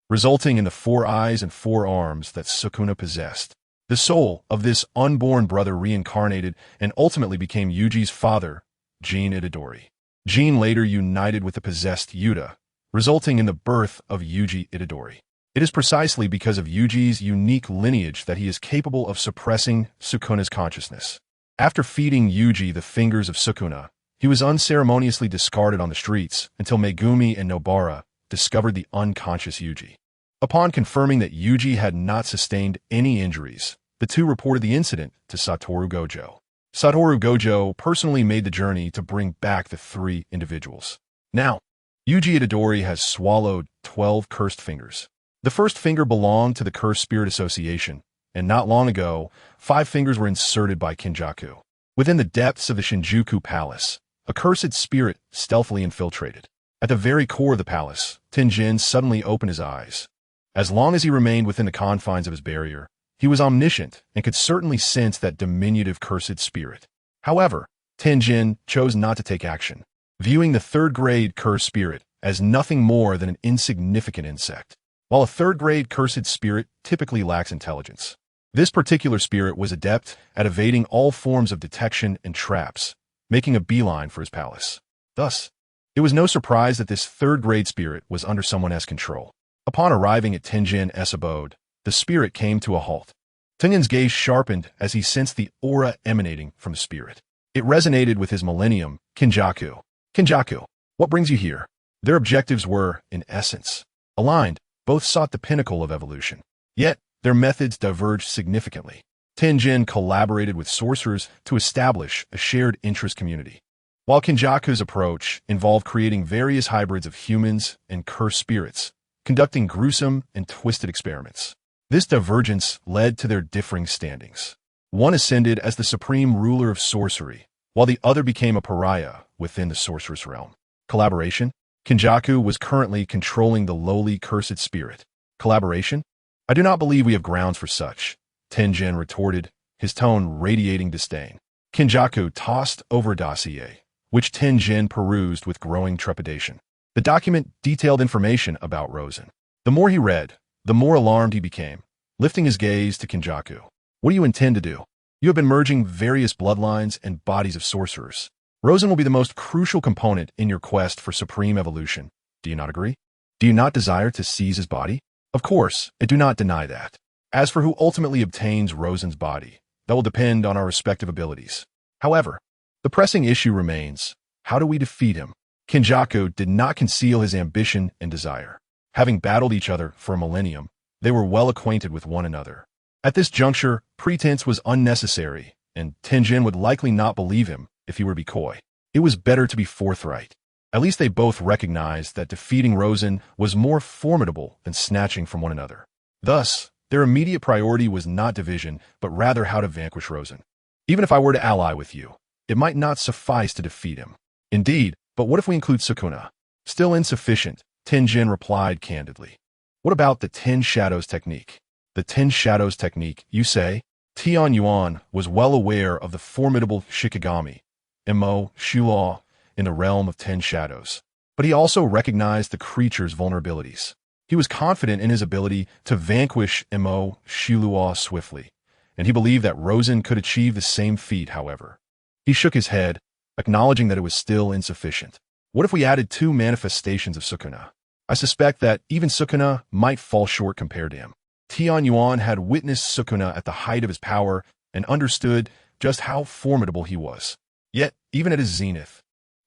resulting in the 4 eyes and 4 arms that Sukuna possessed. The soul of this unborn brother reincarnated and ultimately became Yuji's father, Jin Itadori. Jin later united with the possessed Yuta, resulting in the birth of Yuji Itadori. It is precisely because of Yuji's unique lineage that he is capable of suppressing Sukuna's consciousness. After feeding Yuji the fingers of Sukuna, he was unceremoniously discarded on the streets until Megumi and Nobara discovered the unconscious Yuji. Upon confirming that Yuji had not sustained any injuries, the two reported the incident to Satoru Gojo. Satoru Gojo personally made the journey to bring back the 3 individuals. Now, Yuji Itadori has swallowed 12 cursed fingers. The first finger belonged to the Cursed Spirit Association, and not long ago, 5 fingers were inserted by Kinjaku. Within the depths of the Shinjuku Palace, a cursed spirit stealthily infiltrated. At the very core of the palace, Tenjin suddenly opened his eyes. As long as he remained within the confines of his barrier, he was omniscient and could certainly sense that diminutive cursed spirit. However, Tenjin chose not to take action, viewing the 3rd-grade cursed spirit as nothing more than an insignificant insect. While a 3rd-grade cursed spirit typically lacks intelligence, this particular spirit was adept at evading all forms of detection and traps, making a beeline for his palace. Thus, it was no surprise that this 3rd-grade spirit was under someone's control. Upon arriving at Tenjin's abode, the spirit came to a halt. Tenjin's gaze sharpened as he sensed the aura emanating from the spirit. It resonated with his millennium, Kinjaku. Kinjaku, what brings you here? Their objectives were, in essence, aligned. Both sought the pinnacle of evolution. Yet, their methods diverged significantly. Tenjin collaborated with sorcerers to establish a shared interest community, while Kinjaku's approach involved creating various hybrids of humans and cursed spirits, conducting gruesome and twisted experiments. This divergence led to their differing standings. One ascended as the supreme ruler of sorcery, while the other became a pariah within the sorcerer's realm. Collaboration? Kinjaku was currently controlling the lowly cursed spirit. Collaboration? I do not believe we have grounds for such, Tenjin retorted, his tone radiating disdain. Kinjaku tossed over a dossier, which Tenjin perused with growing trepidation. The document detailed information about Rosen. The more he read, the more alarmed he became, lifting his gaze to Kinjaku. What do you intend to do? You have been merging various bloodlines and bodies of sorcerers. Rosen will be the most crucial component in your quest for supreme evolution. Do you not agree? Do you not desire to seize his body? Of course, I do not deny that. As for who ultimately obtains Rosen's body, that will depend on our respective abilities. However, the pressing issue remains, how do we defeat him? Kinjaku did not conceal his ambition and desire. Having battled each other for a millennium, they were well acquainted with one another. At this juncture, pretense was unnecessary, and Tenjin would likely not believe him if he were to be coy. It was better to be forthright. At least they both recognized that defeating Rosen was more formidable than snatching from one another. Thus, their immediate priority was not division, but rather how to vanquish Rosen. Even if I were to ally with you, it might not suffice to defeat him. Indeed, but what if we include Sukuna? Still insufficient, Tenjin replied candidly. What about the 10 Shadows technique? The 10 Shadows technique, you say? Tian Yuan was well aware of the formidable Shikigami, Mo Shulaw, in the realm of 10 Shadows. But he also recognized the creature's vulnerabilities. He was confident in his ability to vanquish Mo Shulaw swiftly, and he believed that Rosen could achieve the same feat, however. He shook his head, acknowledging that it was still insufficient. What if we added 2 manifestations of Sukuna? I suspect that even Sukuna might fall short compared to him. Tian Yuan had witnessed Sukuna at the height of his power and understood just how formidable he was. Yet, even at his zenith,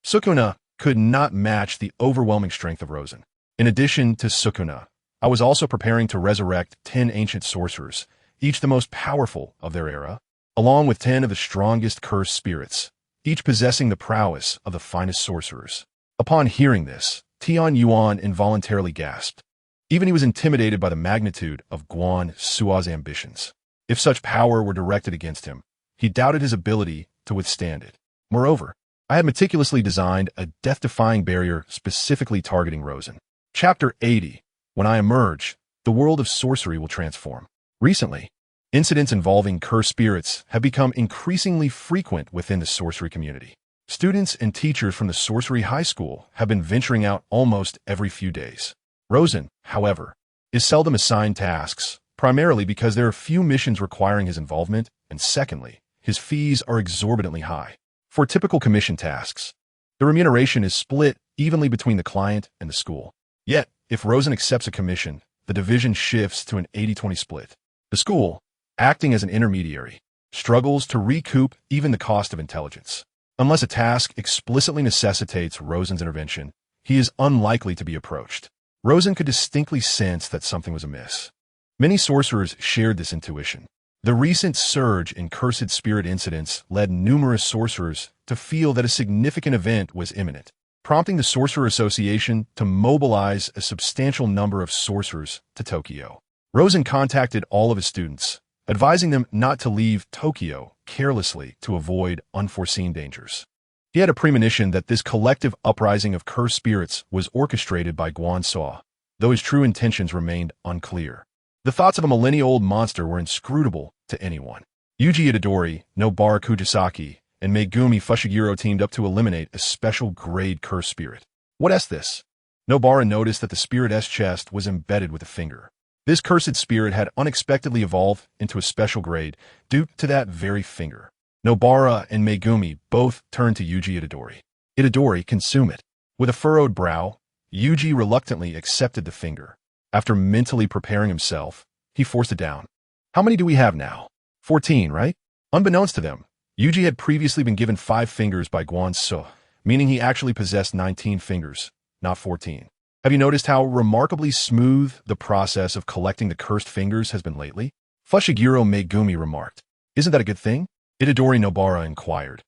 Sukuna could not match the overwhelming strength of Rosen. In addition to Sukuna, I was also preparing to resurrect 10 ancient sorcerers, each the most powerful of their era, along with 10 of the strongest cursed spirits, each possessing the prowess of the finest sorcerers. Upon hearing this, Tian Yuan involuntarily gasped. Even he was intimidated by the magnitude of Guan Sua's ambitions. If such power were directed against him, he doubted his ability to withstand it. Moreover, I had meticulously designed a death-defying barrier specifically targeting Rosen. Chapter 80. When I emerge, the world of sorcery will transform. Recently, incidents involving cursed spirits have become increasingly frequent within the sorcery community. Students and teachers from the sorcery high school have been venturing out almost every few days. Rosen, however, is seldom assigned tasks, primarily because there are few missions requiring his involvement, and secondly, his fees are exorbitantly high. For typical commission tasks, the remuneration is split evenly between the client and the school. Yet, if Rosen accepts a commission, the division shifts to an 80-20 split. The school, acting as an intermediary, struggles to recoup even the cost of intelligence. Unless a task explicitly necessitates Rosen's intervention, he is unlikely to be approached. Rosen could distinctly sense that something was amiss. Many sorcerers shared this intuition. The recent surge in cursed spirit incidents led numerous sorcerers to feel that a significant event was imminent, prompting the Sorcerer Association to mobilize a substantial number of sorcerers to Tokyo. Rosen contacted all of his students, advising them not to leave Tokyo carelessly to avoid unforeseen dangers. He had a premonition that this collective uprising of cursed spirits was orchestrated by Guan, though his true intentions remained unclear. The thoughts of a millennia-old monster were inscrutable to anyone. Yuji Itadori, Nobara Kujisaki, and Megumi Fushiguro teamed up to eliminate a special-grade cursed spirit. What is this? Nobara noticed that the spirit's chest was embedded with a finger. This cursed spirit had unexpectedly evolved into a special grade due to that very finger. Nobara and Megumi both turned to Yuji Itadori. Itadori, consume it. With a furrowed brow, Yuji reluctantly accepted the finger. After mentally preparing himself, he forced it down. How many do we have now? 14, right? Unbeknownst to them, Yuji had previously been given 5 fingers by Guan, meaning he actually possessed 19 fingers, not 14. Have you noticed how remarkably smooth the process of collecting the cursed fingers has been lately? Fushiguro Megumi remarked. Isn't that a good thing? Itadori Nobara inquired.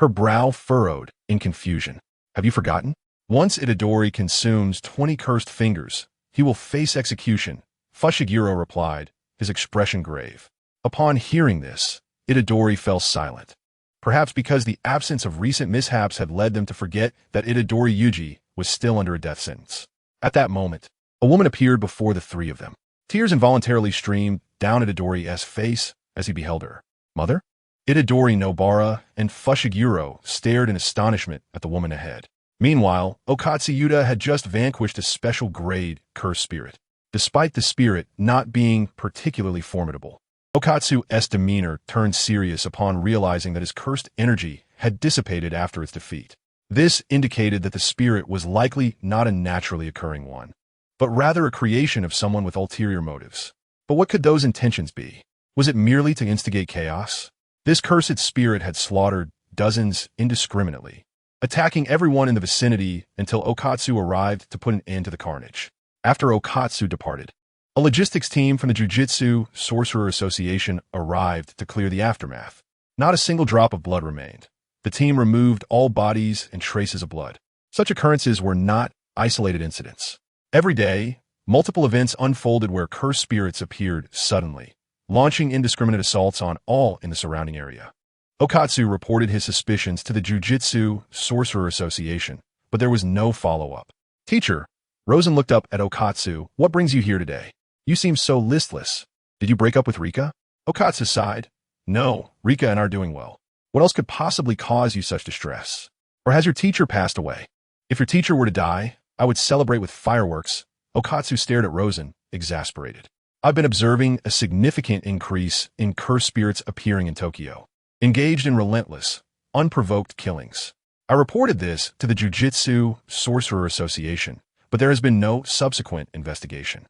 Her brow furrowed in confusion. Have you forgotten? Once Itadori consumes 20 cursed fingers, he will face execution, Fushiguro replied, his expression grave. Upon hearing this, Itadori fell silent. Perhaps because the absence of recent mishaps had led them to forget that Itadori Yuji was still under a death sentence. At that moment, a woman appeared before the three of them. Tears involuntarily streamed down Itadori's face as he beheld her. Mother? Itadori Nobara and Fushiguro stared in astonishment at the woman ahead. Meanwhile, Okatsuyuta had just vanquished a special-grade cursed spirit, despite the spirit not being particularly formidable. Okatsu's demeanor turned serious upon realizing that his cursed energy had dissipated after its defeat. This indicated that the spirit was likely not a naturally occurring one, but rather a creation of someone with ulterior motives. But what could those intentions be? Was it merely to instigate chaos? This cursed spirit had slaughtered dozens indiscriminately, attacking everyone in the vicinity until Okatsu arrived to put an end to the carnage. After Okatsu departed, a logistics team from the Jujutsu Sorcerer Association arrived to clear the aftermath. Not a single drop of blood remained. The team removed all bodies and traces of blood. Such occurrences were not isolated incidents. Every day, multiple events unfolded where cursed spirits appeared suddenly, launching indiscriminate assaults on all in the surrounding area. Okatsu reported his suspicions to the Jujutsu Sorcerer Association, but there was no follow-up. Teacher, Rosen looked up at Okatsu. What brings you here today? You seem so listless. Did you break up with Rika? Okatsu sighed. No, Rika and I are doing well. What else could possibly cause you such distress? Or has your teacher passed away? If your teacher were to die, I would celebrate with fireworks. Okatsu stared at Rosen, exasperated. I've been observing a significant increase in cursed spirits appearing in Tokyo, engaged in relentless, unprovoked killings. I reported this to the Jujutsu Sorcerer Association, but there has been no subsequent investigation.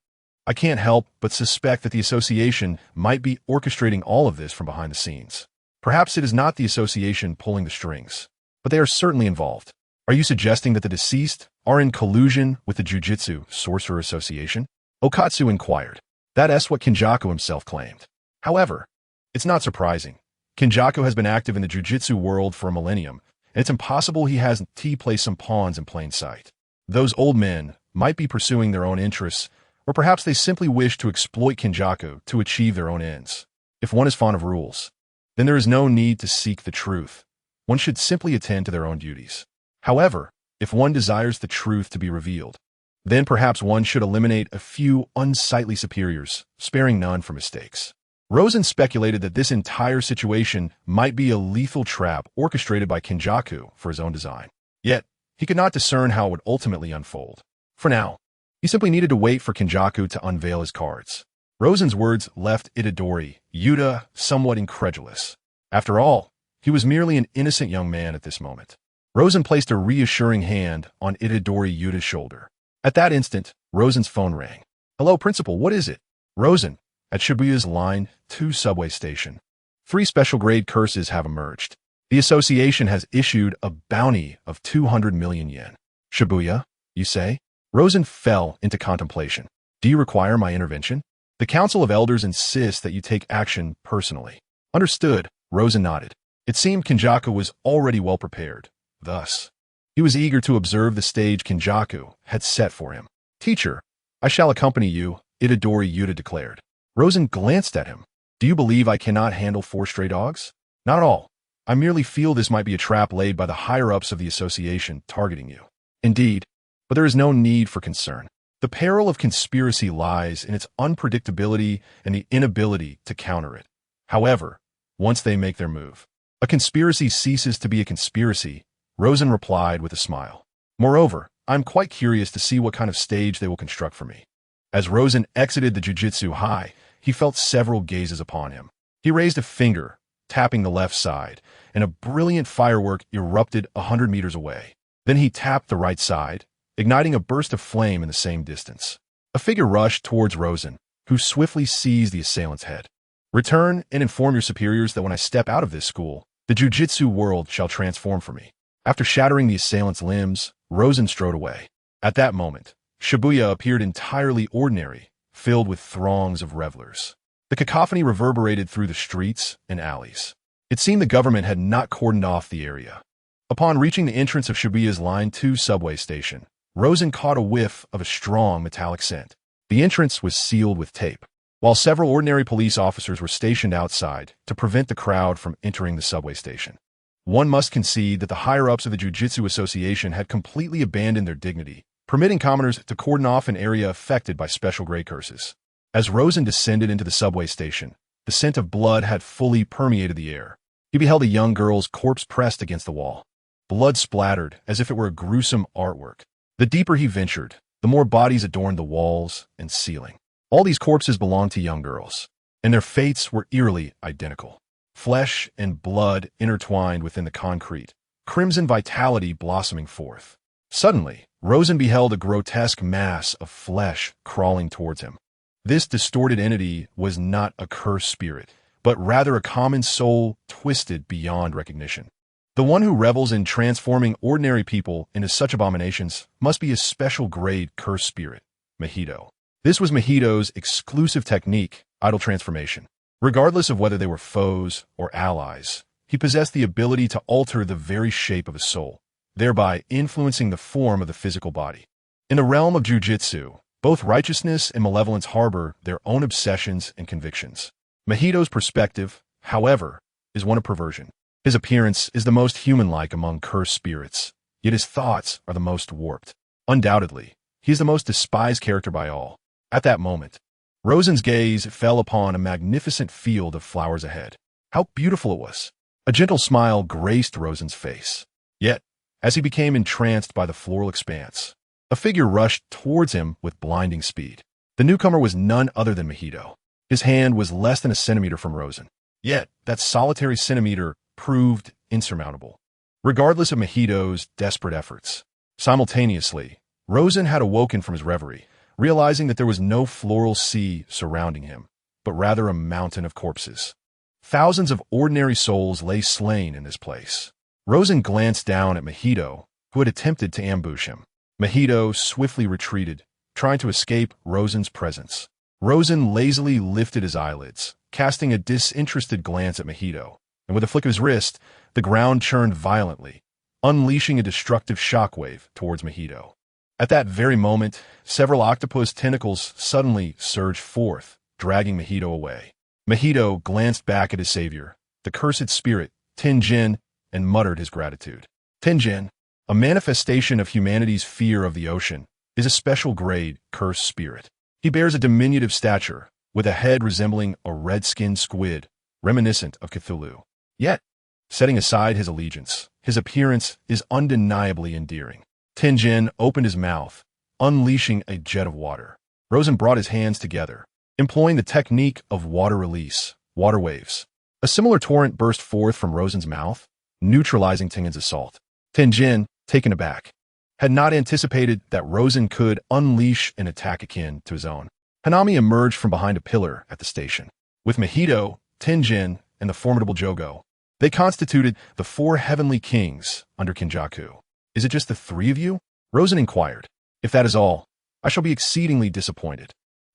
I can't help but suspect that the association might be orchestrating all of this from behind the scenes. Perhaps it is not the association pulling the strings, but they are certainly involved. Are you suggesting that the deceased are in collusion with the Jujutsu Sorcerer Association? Okatsu inquired. That's what Kinjaku himself claimed. However, it's not surprising. Kinjaku has been active in the Jujutsu world for a millennium, and it's impossible he hasn't placed some pawns in plain sight. Those old men might be pursuing their own interests, or perhaps they simply wish to exploit Kinjaku to achieve their own ends. If one is fond of rules, then there is no need to seek the truth. One should simply attend to their own duties. However, if one desires the truth to be revealed, Then perhaps one should eliminate a few unsightly superiors, sparing none for mistakes. Rosen speculated that this entire situation might be a lethal trap orchestrated by Kenjaku for his own design. Yet, he could not discern how it would ultimately unfold. For now, he simply needed to wait for Kenjaku to unveil his cards. Rosen's words left Itadori, Yuta, somewhat incredulous. After all, he was merely an innocent young man at this moment. Rosen placed a reassuring hand on Itadori Yuta's shoulder. At that instant, Rosen's phone rang. "Hello, Principal, what is it?" "Rosen, at Shibuya's Line 2 subway station. 3 special grade curses have emerged. The association has issued a bounty of 200 million yen. Shibuya, you say?" Rosen fell into contemplation. "Do you require my intervention? The Council of Elders insists that you take action personally." "Understood," Rosen nodded. It seemed Kenjaku was already well prepared. Thus, he was eager to observe the stage Kenjaku had set for him. "Teacher, I shall accompany you," Itadori Yuta declared. Rosen glanced at him. "Do you believe I cannot handle 4 stray dogs?" "Not at all. I merely feel this might be a trap laid by the higher-ups of the association targeting you." "Indeed, but there is no need for concern. The peril of conspiracy lies in its unpredictability and the inability to counter it. However, once they make their move, a conspiracy ceases to be a conspiracy," Rosen replied with a smile. "Moreover, I'm quite curious to see what kind of stage they will construct for me." As Rosen exited the Jujutsu High, he felt several gazes upon him. He raised a finger, tapping the left side, and a brilliant firework erupted 100 meters away. Then he tapped the right side, igniting a burst of flame in the same distance. A figure rushed towards Rosen, who swiftly seized the assailant's head. "Return and inform your superiors that when I step out of this school, the Jujutsu world shall transform for me." After shattering the assailant's limbs, Rosen strode away. At that moment, Shibuya appeared entirely ordinary, filled with throngs of revelers. The cacophony reverberated through the streets and alleys. It seemed the government had not cordoned off the area. Upon reaching the entrance of Shibuya's Line 2 subway station, Rosen caught a whiff of a strong metallic scent. The entrance was sealed with tape, while several ordinary police officers were stationed outside to prevent the crowd from entering the subway station. One must concede that the higher-ups of the Jujutsu Association had completely abandoned their dignity, permitting commoners to cordon off an area affected by special grade curses. As Rosen descended into the subway station, the scent of blood had fully permeated the air. He beheld a young girl's corpse pressed against the wall. Blood splattered as if it were a gruesome artwork. The deeper he ventured, the more bodies adorned the walls and ceiling. All these corpses belonged to young girls, and their fates were eerily identical. Flesh and blood intertwined within the concrete, crimson vitality blossoming forth. Suddenly, Rosen beheld a grotesque mass of flesh crawling towards him. This distorted entity was not a cursed spirit, but rather a common soul twisted beyond recognition. The one who revels in transforming ordinary people into such abominations must be a special grade cursed spirit, Mahito. This was Mahito's exclusive technique, idol transformation. Regardless of whether they were foes or allies, he possessed the ability to alter the very shape of a soul, thereby influencing the form of the physical body. In the realm of jujitsu, both righteousness and malevolence harbor their own obsessions and convictions. Mahito's perspective, however, is one of perversion. His appearance is the most human-like among cursed spirits, yet his thoughts are the most warped. Undoubtedly, he is the most despised character by all. At that moment, Rosen's gaze fell upon a magnificent field of flowers ahead. How beautiful it was! A gentle smile graced Rosen's face. Yet, as he became entranced by the floral expanse, a figure rushed towards him with blinding speed. The newcomer was none other than Mahito. His hand was less than a centimeter from Rosen. Yet, that solitary centimeter proved insurmountable, regardless of Mahito's desperate efforts. Simultaneously, Rosen had awoken from his reverie, realizing that there was no floral sea surrounding him, but rather a mountain of corpses. Thousands of ordinary souls lay slain in this place. Rosen glanced down at Mahito, who had attempted to ambush him. Mahito swiftly retreated, trying to escape Rosen's presence. Rosen lazily lifted his eyelids, casting a disinterested glance at Mahito, and with a flick of his wrist, the ground churned violently, unleashing a destructive shockwave towards Mahito. At that very moment, several octopus tentacles suddenly surged forth, dragging Mahito away. Mahito glanced back at his savior, the cursed spirit, Tenjin, and muttered his gratitude. Tenjin, a manifestation of humanity's fear of the ocean, is a special grade cursed spirit. He bears a diminutive stature, with a head resembling a red-skinned squid, reminiscent of Cthulhu. Yet, setting aside his allegiance, his appearance is undeniably endearing. Tinjin opened his mouth, unleashing a jet of water. Rosen brought his hands together, employing the technique of water release, water waves. A similar torrent burst forth from Rosen's mouth, neutralizing Tinjin's assault. Tinjin, taken aback, had not anticipated that Rosen could unleash an attack akin to his own. Hanami emerged from behind a pillar at the station. With Mahito, Tinjin, and the formidable Jogo, they constituted the 4 heavenly kings under Kinjaku. Is it just the 3 of you? Rosen inquired. If that is all, I shall be exceedingly disappointed.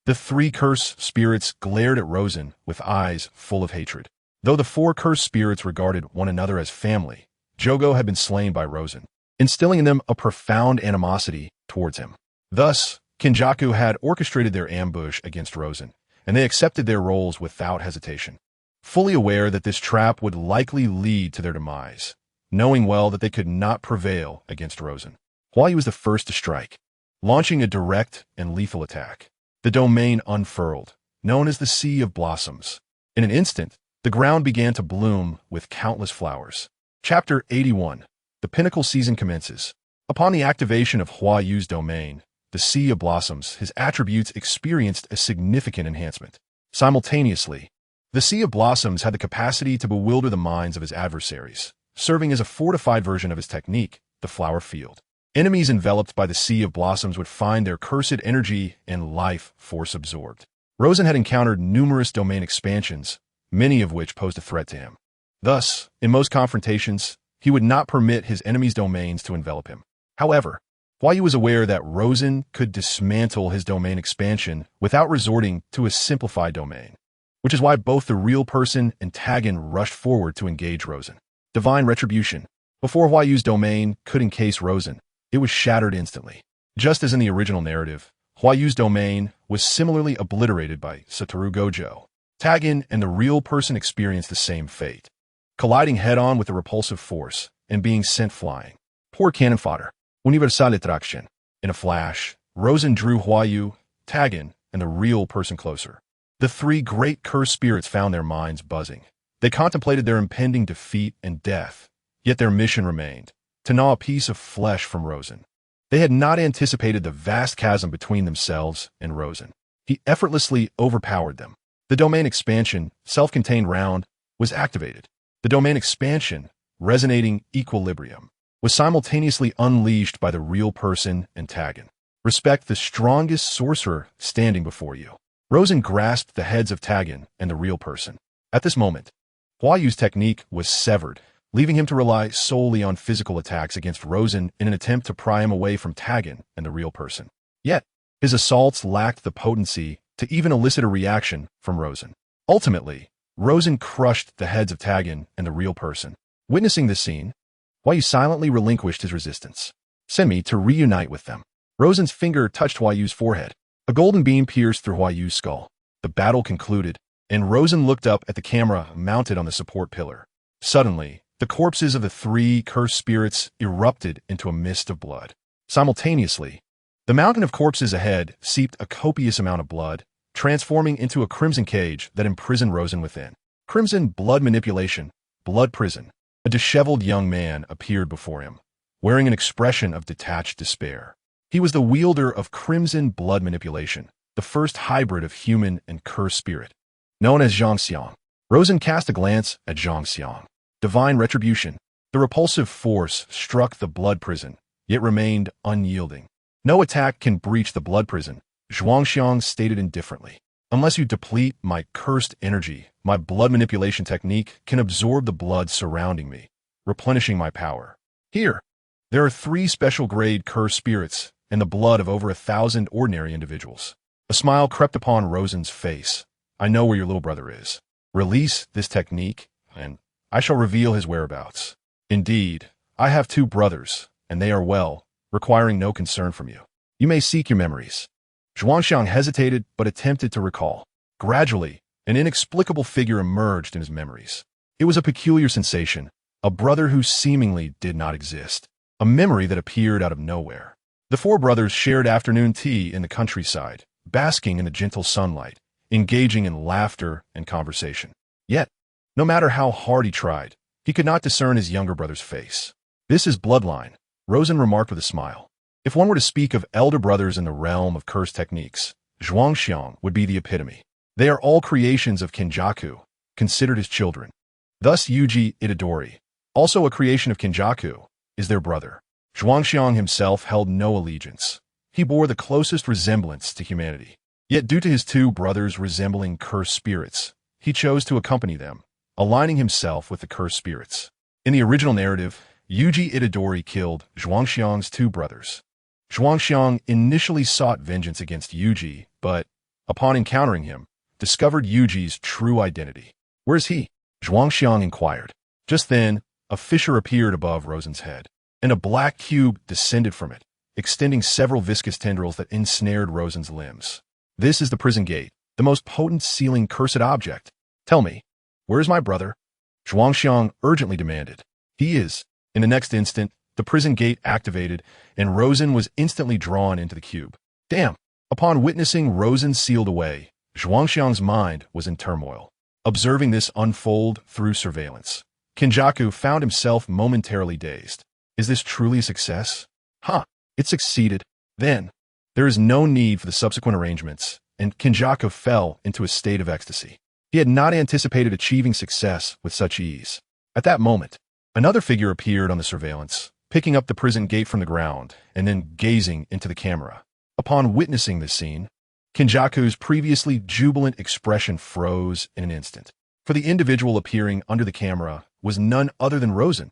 The 3 cursed spirits glared at Rosen with eyes full of hatred. Though the 4 cursed spirits regarded one another as family, Jogo had been slain by Rosen, instilling in them a profound animosity towards him. Thus, Kinjaku had orchestrated their ambush against Rosen, and they accepted their roles without hesitation, fully aware that this trap would likely lead to their demise, knowing well that they could not prevail against Rosen. Huayu was the first to strike, launching a direct and lethal attack. The domain unfurled, known as the Sea of Blossoms. In an instant, the ground began to bloom with countless flowers. Chapter 81. The Pinnacle Season commences. Upon the activation of Huayu's domain, the Sea of Blossoms, his attributes experienced a significant enhancement. Simultaneously, the Sea of Blossoms had the capacity to bewilder the minds of his adversaries, serving as a fortified version of his technique, the Flower Field. Enemies enveloped by the Sea of Blossoms would find their cursed energy and life force absorbed. Rosen had encountered numerous domain expansions, many of which posed a threat to him. Thus, in most confrontations, he would not permit his enemies' domains to envelop him. However, Huayu was aware that Rosen could dismantle his domain expansion without resorting to a simplified domain, which is why both the real person and Tagan rushed forward to engage Rosen. Divine Retribution. Before Huayu's domain could encase Rosen, it was shattered instantly. Just as in the original narrative, Huayu's domain was similarly obliterated by Satoru Gojo. Tagan and the real person experienced the same fate, colliding head-on with the repulsive force and being sent flying. Poor cannon fodder. Universale traction. In a flash, Rosen drew Huayu, Tagan, and the real person closer. The 3 great cursed spirits found their minds buzzing. They contemplated their impending defeat and death, yet their mission remained, to gnaw a piece of flesh from Rosen. They had not anticipated the vast chasm between themselves and Rosen. He effortlessly overpowered them. The domain expansion, self-contained round, was activated. The domain expansion, resonating equilibrium, was simultaneously unleashed by the real person and Tagan. Respect the strongest sorcerer standing before you. Rosen grasped the heads of Tagan and the real person. At this moment, Huayu's technique was severed, leaving him to rely solely on physical attacks against Rosen in an attempt to pry him away from Tagan and the real person. Yet, his assaults lacked the potency to even elicit a reaction from Rosen. Ultimately, Rosen crushed the heads of Tagan and the real person. Witnessing this scene, Huayu silently relinquished his resistance. Send me to reunite with them. Rosen's finger touched Huayu's forehead. A golden beam pierced through Huayu's skull. The battle concluded, and Rosen looked up at the camera mounted on the support pillar. Suddenly, the corpses of the 3 cursed spirits erupted into a mist of blood. Simultaneously, the mountain of corpses ahead seeped a copious amount of blood, transforming into a crimson cage that imprisoned Rosen within. Crimson blood manipulation, blood prison. A disheveled young man appeared before him, wearing an expression of detached despair. He was the wielder of crimson blood manipulation, the first hybrid of human and cursed spirit, known as Zhangxiang. Rosen cast a glance at Zhangxiang. Divine Retribution. The repulsive force struck the blood prison, yet remained unyielding. No attack can breach the blood prison, Zhuangxiang stated indifferently. Unless you deplete my cursed energy, my blood manipulation technique can absorb the blood surrounding me, replenishing my power. Here, there are 3 special grade cursed spirits and the blood of over 1,000 ordinary individuals. A smile crept upon Rosen's face. I know where your little brother is. Release this technique, and I shall reveal his whereabouts. Indeed, I have 2 brothers, and they are well, requiring no concern from you. You may seek your memories. Zhuangxiang hesitated but attempted to recall. Gradually, an inexplicable figure emerged in his memories. It was a peculiar sensation, a brother who seemingly did not exist, a memory that appeared out of nowhere. The four brothers shared afternoon tea in the countryside, basking in the gentle sunlight, engaging in laughter and conversation. Yet, no matter how hard he tried, he could not discern his younger brother's face. "This is bloodline," Rosen remarked with a smile. If one were to speak of elder brothers in the realm of curse techniques, Zhuangxiang would be the epitome. They are all creations of Kenjaku, considered his children. Thus Yuji Itadori, also a creation of Kenjaku, is their brother. Zhuangxiang himself held no allegiance. He bore the closest resemblance to humanity. Yet due to his two brothers resembling cursed spirits, he chose to accompany them, aligning himself with the cursed spirits. In the original narrative, Yuji Itadori killed Zhuangxiang's two brothers. Zhuangxiang initially sought vengeance against Yuji, but, upon encountering him, discovered Yuji's true identity. "Where is he?" Zhuangxiang inquired. Just then, a fissure appeared above Rosen's head, and a black cube descended from it, extending several viscous tendrils that ensnared Rosen's limbs. "This is the prison gate, the most potent sealing cursed object. Tell me, where is my brother?" Zhuangxiang urgently demanded. "He is." In the next instant, the prison gate activated, and Rosen was instantly drawn into the cube. Damn! Upon witnessing Rosen sealed away, Zhuangxiang's mind was in turmoil. Observing this unfold through surveillance, Kenjaku found himself momentarily dazed. Is this truly a success? It succeeded. Then, there is no need for the subsequent arrangements, and Kenjaku fell into a state of ecstasy. He had not anticipated achieving success with such ease. At that moment, another figure appeared on the surveillance, picking up the prison gate from the ground and then gazing into the camera. Upon witnessing this scene, Kenjaku's previously jubilant expression froze in an instant. For the individual appearing under the camera was none other than Rosen.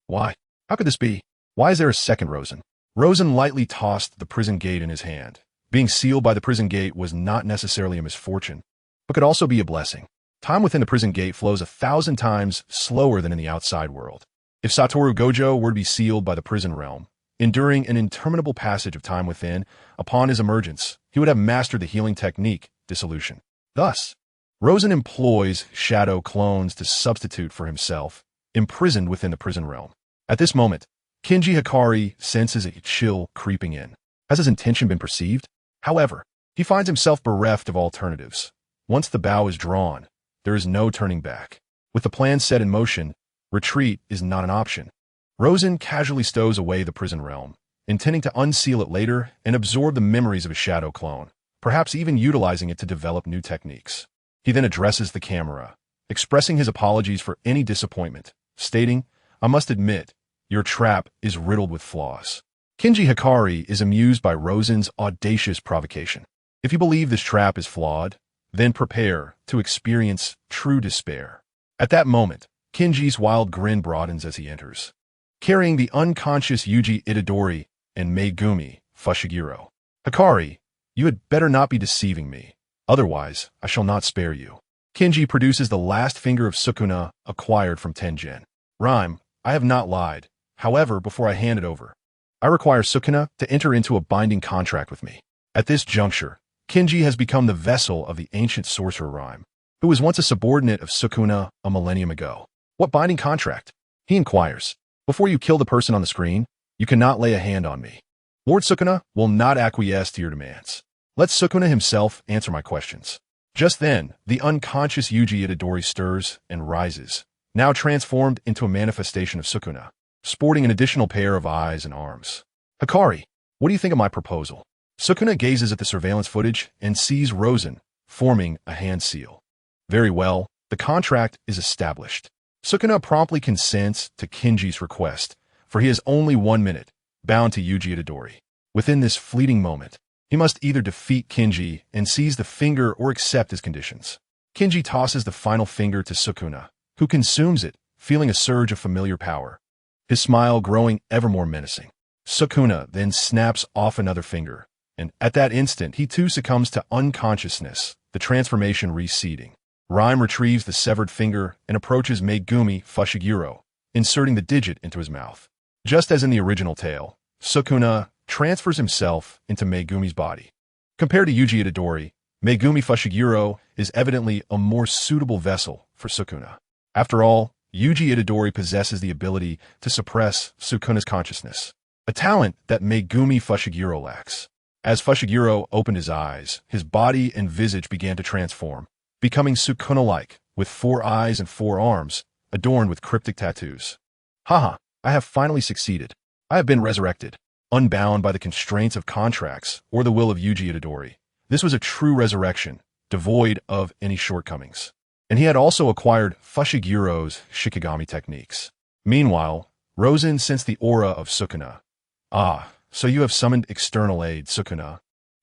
Why? How could this be? Why is there a second Rosen? Rosen lightly tossed the prison gate in his hand. Being sealed by the prison gate was not necessarily a misfortune, but could also be a blessing. Time within the prison gate flows 1,000 times slower than in the outside world. If Satoru Gojo were to be sealed by the prison realm, enduring an interminable passage of time within, upon his emergence, he would have mastered the healing technique, dissolution. Thus, Rosen employs shadow clones to substitute for himself, imprisoned within the prison realm. At this moment, Kenji Hikari senses a chill creeping in. Has his intention been perceived? However, he finds himself bereft of alternatives. Once the bow is drawn, there is no turning back. With the plan set in motion, retreat is not an option. Rosen casually stows away the prison realm, intending to unseal it later and absorb the memories of a shadow clone, perhaps even utilizing it to develop new techniques. He then addresses the camera, expressing his apologies for any disappointment, stating, "I must admit, your trap is riddled with flaws." Kenji Hikari is amused by Rosen's audacious provocation. If you believe this trap is flawed, then prepare to experience true despair. At that moment, Kenji's wild grin broadens as he enters, carrying the unconscious Yuji Itadori and Megumi Fushiguro. "Hikari, you had better not be deceiving me. Otherwise, I shall not spare you." Kenji produces the last finger of Sukuna acquired from Tenjin. "Rhyme, I have not lied. However, before I hand it over, I require Sukuna to enter into a binding contract with me." At this juncture, Kenji has become the vessel of the ancient sorcerer Rhyme, who was once a subordinate of Sukuna a millennium ago. "What binding contract?" he inquires. "Before you kill the person on the screen, you cannot lay a hand on me. Lord Sukuna will not acquiesce to your demands. Let Sukuna himself answer my questions." Just then, the unconscious Yuji Itadori stirs and rises, now transformed into a manifestation of Sukuna, sporting an additional pair of eyes and arms. "Hikari, what do you think of my proposal?" Sukuna gazes at the surveillance footage and sees Rosen forming a hand seal. Very well, the contract is established. Sukuna promptly consents to Kenji's request, for he has only 1 minute, bound to Yuji Itadori. Within this fleeting moment, he must either defeat Kenji and seize the finger or accept his conditions. Kenji tosses the final finger to Sukuna, who consumes it, feeling a surge of familiar power, his smile growing ever more menacing. Sukuna then snaps off another finger, and at that instant he too succumbs to unconsciousness, the transformation receding. Rhyme retrieves the severed finger and approaches Megumi Fushiguro, inserting the digit into his mouth. Just as in the original tale, Sukuna transfers himself into Megumi's body. Compared to Yuji Itadori, Megumi Fushiguro is evidently a more suitable vessel for Sukuna. After all, Yuji Itadori possesses the ability to suppress Sukuna's consciousness. a talent that Megumi Fushiguro lacks. As Fushiguro opened his eyes, his body and visage began to transform, becoming Sukuna-like, with 4 eyes and 4 arms, adorned with cryptic tattoos. Haha, I have finally succeeded. I have been resurrected, unbound by the constraints of contracts or the will of Yuji Itadori. This was a true resurrection, devoid of any shortcomings. And he had also acquired Fushiguro's Shikigami techniques. Meanwhile, Rosen sensed the aura of Sukuna. Ah, so you have summoned external aid, Sukuna.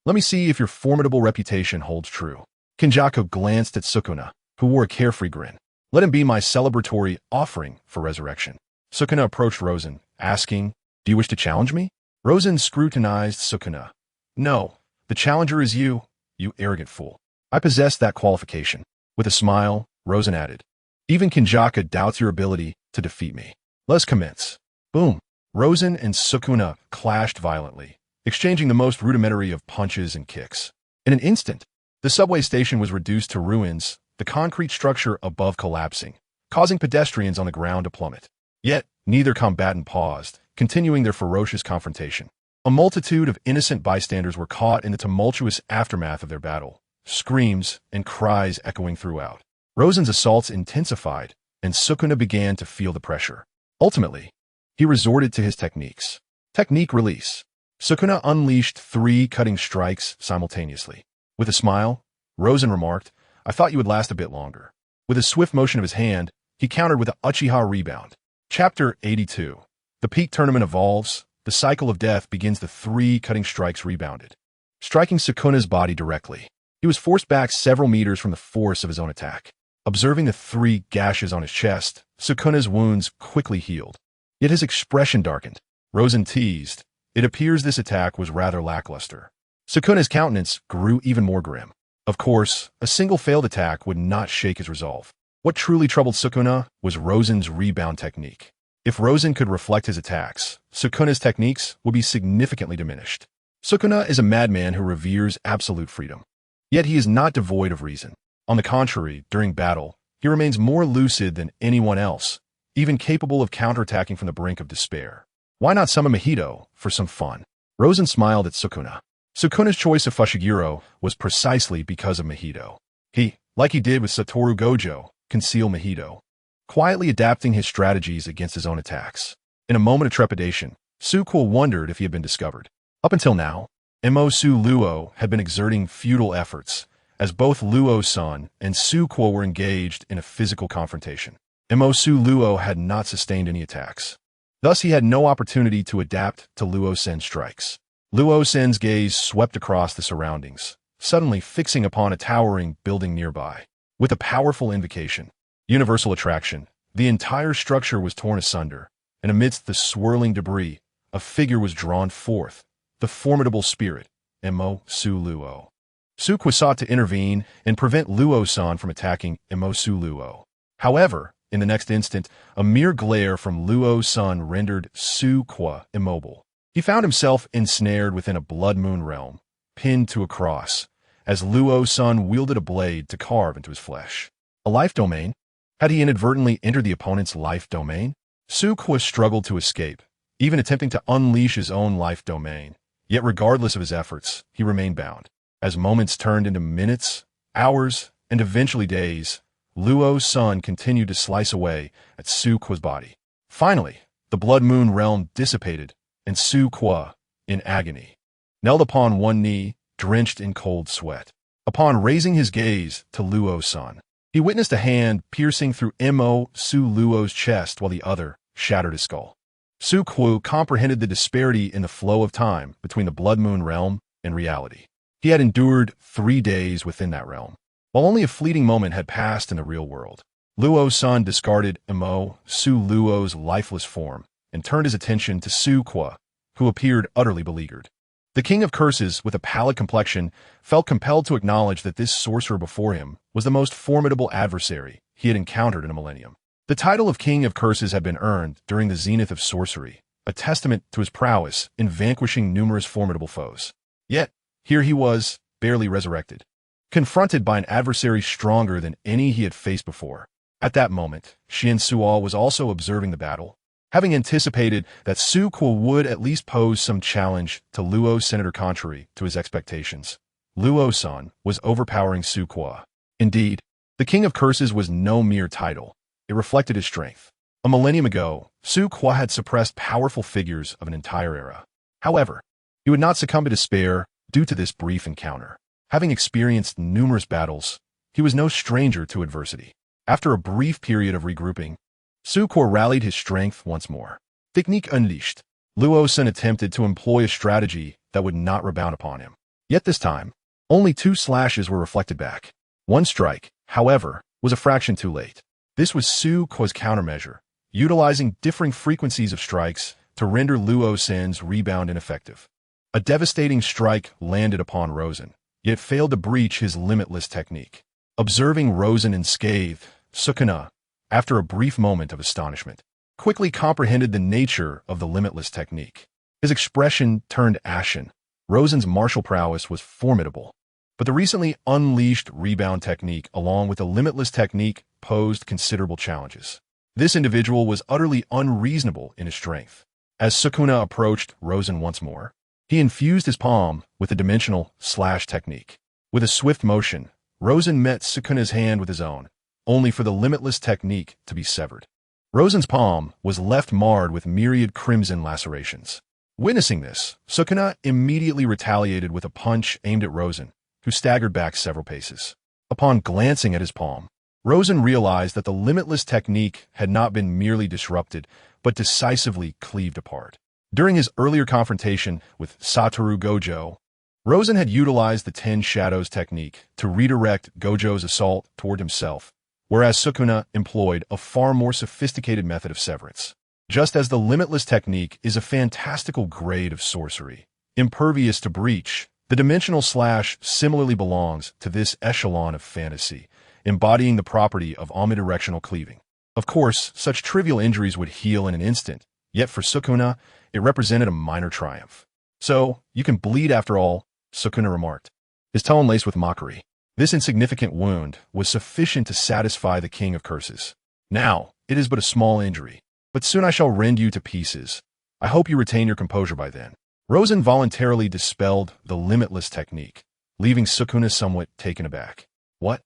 Let me see if your formidable reputation holds true. Kinjaku glanced at Sukuna, who wore a carefree grin. Let him be my celebratory offering for resurrection. Sukuna approached Rosen, asking, Do you wish to challenge me? Rosen scrutinized Sukuna. No, the challenger is you, you arrogant fool. I possess that qualification. With a smile, Rosen added, Even Kinjaku doubts your ability to defeat me. Let's commence. Boom. Rosen and Sukuna clashed violently, exchanging the most rudimentary of punches and kicks. In an instant, the subway station was reduced to ruins, the concrete structure above collapsing, causing pedestrians on the ground to plummet. Yet, neither combatant paused, continuing their ferocious confrontation. A multitude of innocent bystanders were caught in the tumultuous aftermath of their battle, screams and cries echoing throughout. Rosen's assaults intensified, and Sukuna began to feel the pressure. Ultimately, he resorted to his techniques. Technique release. Sukuna unleashed 3 cutting strikes simultaneously. With a smile, Rosen remarked, I thought you would last a bit longer. With a swift motion of his hand, he countered with an Uchiha rebound. Chapter 82. The peak tournament evolves. The cycle of death begins. The 3 cutting strikes rebounded, striking Sukuna's body directly. He was forced back several meters from the force of his own attack. Observing the 3 gashes on his chest, Sukuna's wounds quickly healed. Yet his expression darkened. Rosen teased, It appears this attack was rather lackluster. Sukuna's countenance grew even more grim. Of course, a single failed attack would not shake his resolve. What truly troubled Sukuna was Rosen's rebound technique. If Rosen could reflect his attacks, Sukuna's techniques would be significantly diminished. Sukuna is a madman who reveres absolute freedom. Yet he is not devoid of reason. On the contrary, during battle, he remains more lucid than anyone else, even capable of counterattacking from the brink of despair. Why not summon Mahito for some fun? Rosen smiled at Sukuna. Sukuna's choice of Fushiguro was precisely because of Mahito. He, like he did with Satoru Gojo, concealed Mahito, quietly adapting his strategies against his own attacks. In a moment of trepidation, Sukuo wondered if he had been discovered. Up until now, Emosu Luo had been exerting futile efforts, as both Luo Sen and Sukuo were engaged in a physical confrontation. Emosu Luo had not sustained any attacks. Thus he had no opportunity to adapt to Luo Sen's strikes. Luo Sen's gaze swept across the surroundings, suddenly fixing upon a towering building nearby. With a powerful invocation, universal attraction, the entire structure was torn asunder, and amidst the swirling debris, a figure was drawn forth, the formidable spirit, Emosu Luo. Sukuo sought to intervene and prevent Luo Sen from attacking Emosu Luo. However, in the next instant, a mere glare from Luo Sen rendered Sukuo immobile. He found himself ensnared within a blood moon realm, pinned to a cross, as Luo Sen wielded a blade to carve into his flesh. A life domain? Had he inadvertently entered the opponent's life domain? Sukuo struggled to escape, even attempting to unleash his own life domain. Yet regardless of his efforts, he remained bound. As moments turned into minutes, hours, and eventually days, Luo Sen continued to slice away at Sukuo's body. Finally, the blood moon realm dissipated, and Sukuo, in agony, knelt upon one knee, drenched in cold sweat. Upon raising his gaze to Luo Sen, he witnessed a hand piercing through Emosu Luo's chest while the other shattered his skull. Sukuo comprehended the disparity in the flow of time between the blood moon realm and reality. He had endured 3 days within that realm, while only a fleeting moment had passed in the real world. Luo Sen discarded Emosu Luo's lifeless form and turned his attention to Sukuo, who appeared utterly beleaguered. The King of Curses, with a pallid complexion, felt compelled to acknowledge that this sorcerer before him was the most formidable adversary he had encountered in a millennium. The title of King of Curses had been earned during the zenith of sorcery, a testament to his prowess in vanquishing numerous formidable foes. Yet, here he was, barely resurrected, confronted by an adversary stronger than any he had faced before. At that moment, Xian Sual was also observing the battle. Having anticipated that Sukuna would at least pose some challenge to Luo Sen contrary to his expectations, Luo Sen was overpowering Sukuna. Indeed, the King of Curses was no mere title. It reflected his strength. A millennium ago, Sukuna had suppressed powerful figures of an entire era. However, he would not succumb to despair due to this brief encounter. Having experienced numerous battles, he was no stranger to adversity. After a brief period of regrouping, Sukuna rallied his strength once more. Technique unleashed. Luo Sen attempted to employ a strategy that would not rebound upon him. Yet this time, only 2 slashes were reflected back. One strike, however, was a fraction too late. This was Sukuna's countermeasure, utilizing differing frequencies of strikes to render Luo Sen's rebound ineffective. A devastating strike landed upon Rosen, yet failed to breach his limitless technique. Observing Rosen unscathed, Sukuna, after a brief moment of astonishment, quickly comprehended the nature of the limitless technique. His expression turned ashen. Rosen's martial prowess was formidable, but the recently unleashed rebound technique along with the limitless technique posed considerable challenges. This individual was utterly unreasonable in his strength. As Sukuna approached Rosen once more, he infused his palm with the dimensional slash technique. With a swift motion, Rosen met Sukuna's hand with his own, only for the limitless technique to be severed. Rosen's palm was left marred with myriad crimson lacerations. Witnessing this, Sukuna immediately retaliated with a punch aimed at Rosen, who staggered back several paces. Upon glancing at his palm, Rosen realized that the limitless technique had not been merely disrupted, but decisively cleaved apart. During his earlier confrontation with Satoru Gojo, Rosen had utilized the 10 Shadows technique to redirect Gojo's assault toward himself, whereas Sukuna employed a far more sophisticated method of severance. Just as the limitless technique is a fantastical grade of sorcery, impervious to breach, the dimensional slash similarly belongs to this echelon of fantasy, embodying the property of omnidirectional cleaving. Of course, such trivial injuries would heal in an instant, yet for Sukuna, it represented a minor triumph. So, you can bleed after all, Sukuna remarked, his tone laced with mockery. This insignificant wound was sufficient to satisfy the King of Curses. Now, it is but a small injury, but soon I shall rend you to pieces. I hope you retain your composure by then. Rosen voluntarily dispelled the limitless technique, leaving Sukuna somewhat taken aback. What?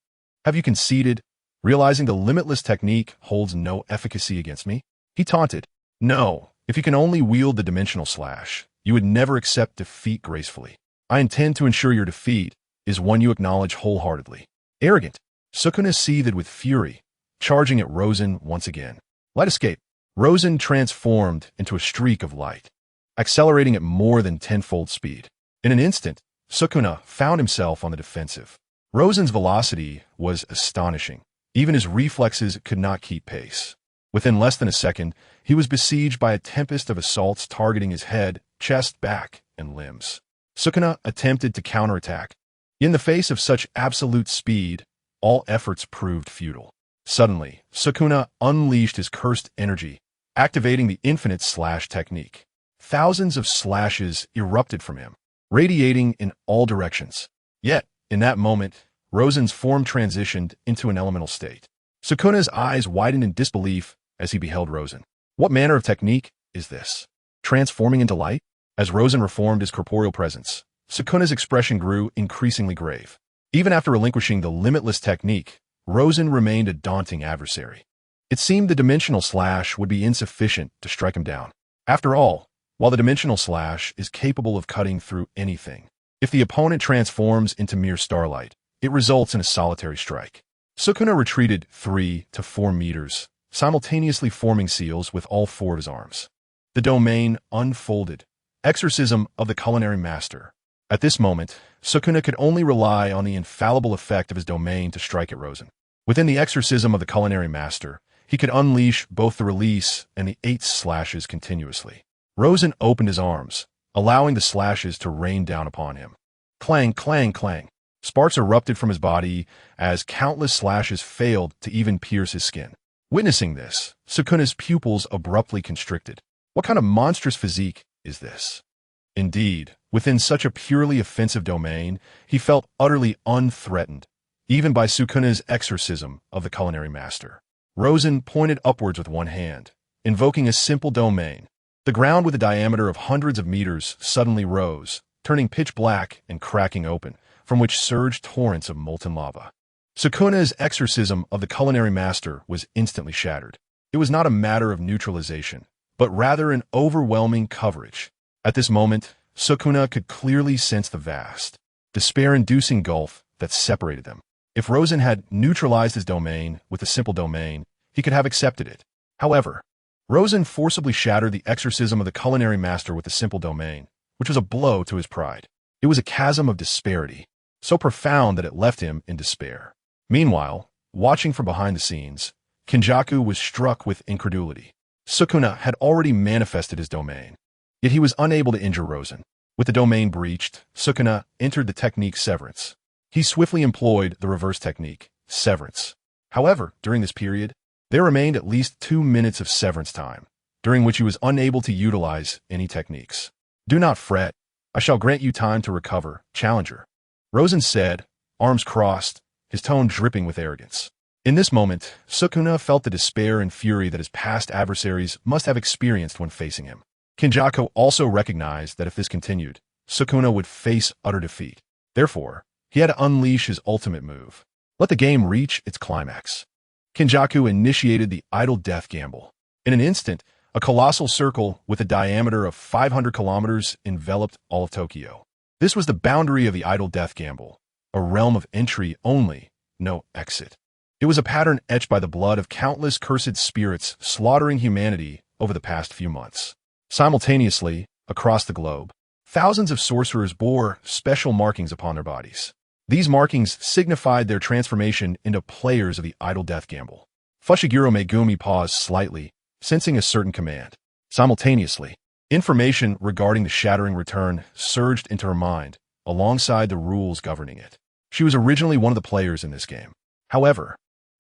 Have you conceded, realizing the limitless technique holds no efficacy against me? He taunted. No, if you can only wield the dimensional slash, you would never accept defeat gracefully. I intend to ensure your defeat is one you acknowledge wholeheartedly. Arrogant. Sukuna seethed with fury, charging at Rosen once again. Light escape. Rosen transformed into a streak of light, accelerating at more than tenfold speed. In an instant, Sukuna found himself on the defensive. Rosen's velocity was astonishing. Even his reflexes could not keep pace. Within less than a second, he was besieged by a tempest of assaults targeting his head, chest, back, and limbs. Sukuna attempted to counterattack. In the face of such absolute speed, all efforts proved futile. Suddenly, Sukuna unleashed his cursed energy, activating the infinite slash technique. Thousands of slashes erupted from him, radiating in all directions. Yet, in that moment, Rosen's form transitioned into an elemental state. Sukuna's eyes widened in disbelief as he beheld Rosen. What manner of technique is this? Transforming into light? As Rosen reformed his corporeal presence, Sukuna's expression grew increasingly grave. Even after relinquishing the limitless technique, Rosen remained a daunting adversary. It seemed the dimensional slash would be insufficient to strike him down. After all, while the dimensional slash is capable of cutting through anything, if the opponent transforms into mere starlight, it results in a solitary strike. Sukuna retreated 3 to 4 meters, simultaneously forming seals with all 4 of his arms. The domain unfolded. Exorcism of the Culinary Master. At this moment, Sukuna could only rely on the infallible effect of his domain to strike at Rosen. Within the exorcism of the Culinary Master, he could unleash both the release and the 8 slashes continuously. Rosen opened his arms, allowing the slashes to rain down upon him. Clang, clang, clang. Sparks erupted from his body as countless slashes failed to even pierce his skin. Witnessing this, Sukuna's pupils abruptly constricted. What kind of monstrous physique is this? Indeed, within such a purely offensive domain, he felt utterly unthreatened, even by Sukuna's exorcism of the Culinary Master. Rosen pointed upwards with one hand, invoking a simple domain. The ground with a diameter of hundreds of meters suddenly rose, turning pitch black and cracking open, from which surged torrents of molten lava. Sukuna's exorcism of the culinary master was instantly shattered. It was not a matter of neutralization, but rather an overwhelming coverage. At this moment, Sukuna could clearly sense the vast, despair-inducing gulf that separated them. If Rosen had neutralized his domain with a simple domain, he could have accepted it. However, Rosen forcibly shattered the exorcism of the culinary master with a simple domain, which was a blow to his pride. It was a chasm of disparity, so profound that it left him in despair. Meanwhile, watching from behind the scenes, Kenjaku was struck with incredulity. Sukuna had already manifested his domain, yet he was unable to injure Rosen. With the domain breached, Sukuna entered the technique Severance. He swiftly employed the reverse technique, Severance. However, during this period, there remained at least 2 minutes of severance time, during which he was unable to utilize any techniques. "Do not fret. I shall grant you time to recover, challenger," Rosen said, arms crossed, his tone dripping with arrogance. In this moment, Sukuna felt the despair and fury that his past adversaries must have experienced when facing him. Kenjaku also recognized that if this continued, Sukuna would face utter defeat. Therefore, he had to unleash his ultimate move. Let the game reach its climax. Kenjaku initiated the idle death gamble. In an instant, a colossal circle with a diameter of 500 kilometers enveloped all of Tokyo. This was the boundary of the idle death gamble, a realm of entry only, no exit. It was a pattern etched by the blood of countless cursed spirits slaughtering humanity over the past few months. Simultaneously, across the globe, thousands of sorcerers bore special markings upon their bodies. These markings signified their transformation into players of the idle death gamble. Fushiguro Megumi paused slightly, sensing a certain command. Simultaneously, information regarding the shattering return surged into her mind, alongside the rules governing it. She was originally one of the players in this game. However,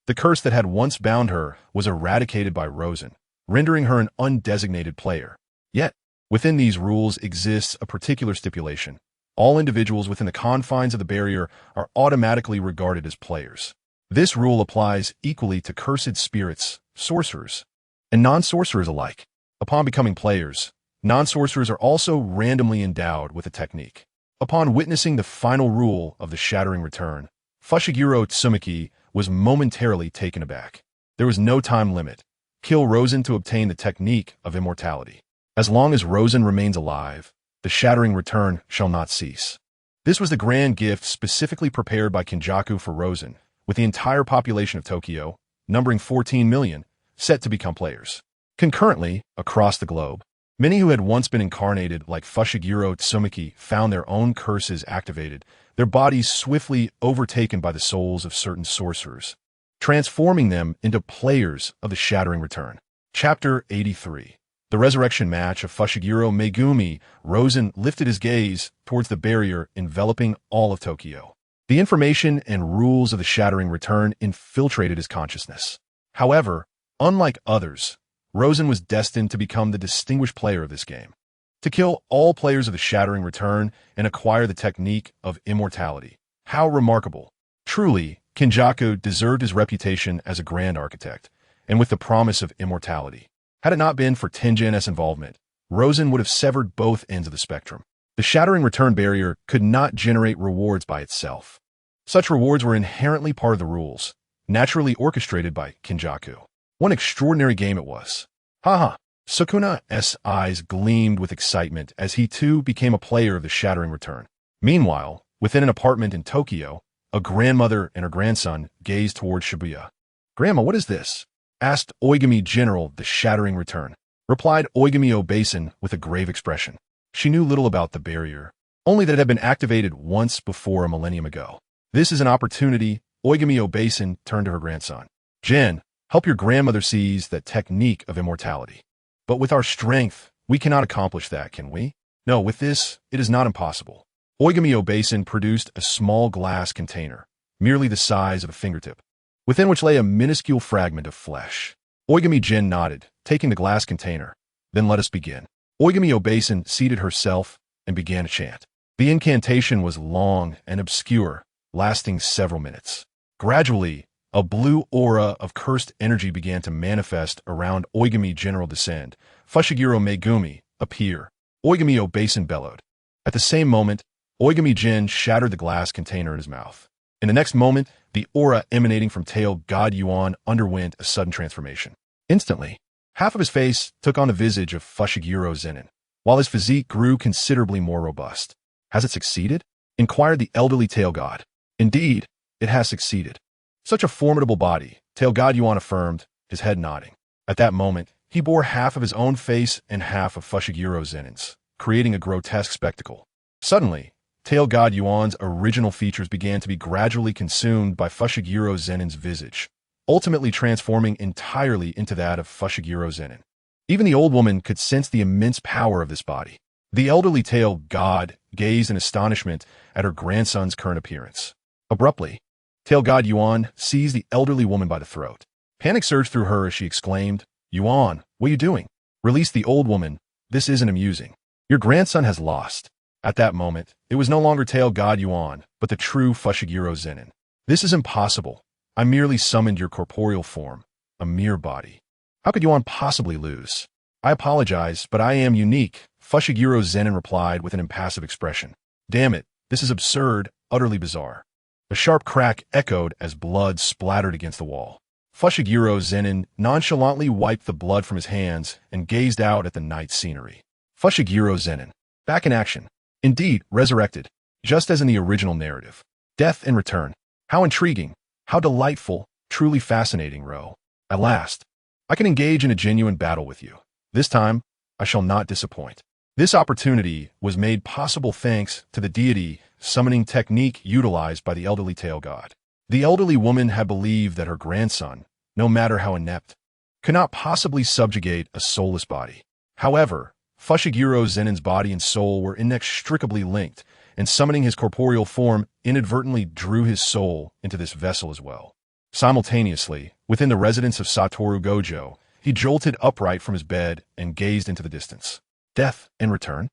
the curse that had once bound her was eradicated by Rosen, rendering her an undesignated player. Yet, within these rules exists a particular stipulation. All individuals within the confines of the barrier are automatically regarded as players. This rule applies equally to cursed spirits, sorcerers, and non-sorcerers alike. Upon becoming players, non-sorcerers are also randomly endowed with a technique. Upon witnessing the final rule of the shattering return, Fushiguro Tsumaki was momentarily taken aback. There was no time limit. Kill Rosen to obtain the technique of immortality. As long as Rosen remains alive, the shattering return shall not cease. This was the grand gift specifically prepared by Kenjaku for Rosen, with the entire population of Tokyo, numbering 14 million, set to become players. Concurrently, across the globe, many who had once been incarnated like Fushiguro Tsumaki found their own curses activated, their bodies swiftly overtaken by the souls of certain sorcerers, transforming them into players of the shattering return. Chapter 83. The resurrection match of Fushiguro Megumi. Rosen lifted his gaze towards the barrier enveloping all of Tokyo. The information and rules of the shattering return infiltrated his consciousness. However, unlike others, Rosen was destined to become the distinguished player of this game. To kill all players of the shattering return and acquire the technique of immortality. How remarkable. Truly, Kenjaku deserved his reputation as a grand architect, and with the promise of immortality. Had it not been for Tenjin's involvement, Rosen would have severed both ends of the spectrum. The shattering return barrier could not generate rewards by itself. Such rewards were inherently part of the rules, naturally orchestrated by Kenjaku. What an extraordinary game it was. Haha. Sukuna's eyes gleamed with excitement as he too became a player of the shattering return. Meanwhile, within an apartment in Tokyo, a grandmother and her grandson gazed toward Shibuya. "Grandma, what is this?" asked Oigami General the shattering return. Replied Oigami Obasan with a grave expression. She knew little about the barrier, only that it had been activated once before a millennium ago. "This is an opportunity." Oigami Obasan turned to her grandson. "Gen, help your grandmother seize that technique of immortality." "But with our strength, we cannot accomplish that, can we?" "No, with this, it is not impossible." Oigami Obasan produced a small glass container, merely the size of a fingertip, within which lay a minuscule fragment of flesh. Oigami Jin nodded, taking the glass container. "Then let us begin." Oigami Obasan seated herself and began to chant. The incantation was long and obscure, lasting several minutes. Gradually, A blue aura of cursed energy began to manifest around Oigami General Descend. Fushiguro Megumi, appear. Oigami Obasin bellowed. At the same moment, Oigami Jin shattered the glass container in his mouth. In the next moment, the aura emanating from Tail God Yuan underwent a sudden transformation. Instantly, half of his face took on the visage of Fushiguro Zenin, while his physique grew considerably more robust. Has it succeeded? Inquired the elderly Tail God. Indeed, it has succeeded. Such a formidable body, Tail God Yuan affirmed, his head nodding. At that moment, he bore half of his own face and half of Fushiguro Zenin's, creating a grotesque spectacle. Suddenly, Tail God Yuan's original features began to be gradually consumed by Fushiguro Zenin's visage, ultimately transforming entirely into that of Fushiguro Zenin. Even the old woman could sense the immense power of this body. The elderly Tail God gazed in astonishment at her grandson's current appearance. Abruptly, Tail God Yuan seized the elderly woman by the throat. Panic surged through her as she exclaimed, "Yuan, what are you doing?" Release the old woman. This isn't amusing. Your grandson has lost. At that moment, it was no longer Tail God Yuan, but the true Fushiguro Zenin. This is impossible. I merely summoned your corporeal form, a mere body. How could Yuan possibly lose? I apologize, but I am unique, Fushiguro Zenin replied with an impassive expression. Damn it, this is absurd, utterly bizarre. A sharp crack echoed as blood splattered against the wall. Fushiguro Zenin nonchalantly wiped the blood from his hands and gazed out at the night scenery. Fushiguro Zenin, back in action. Indeed, resurrected, just as in the original narrative. Death in return. How intriguing, how delightful, truly fascinating, Ro. At last, I can engage in a genuine battle with you. This time, I shall not disappoint. This opportunity was made possible thanks to the deity summoning technique utilized by the elderly Tail God. The elderly woman had believed that her grandson, no matter how inept, could not possibly subjugate a soulless body. However, Fushiguro Zenin's body and soul were inextricably linked, and summoning his corporeal form inadvertently drew his soul into this vessel as well. Simultaneously, within the residence of Satoru Gojo, he jolted upright from his bed and gazed into the distance. Death in return?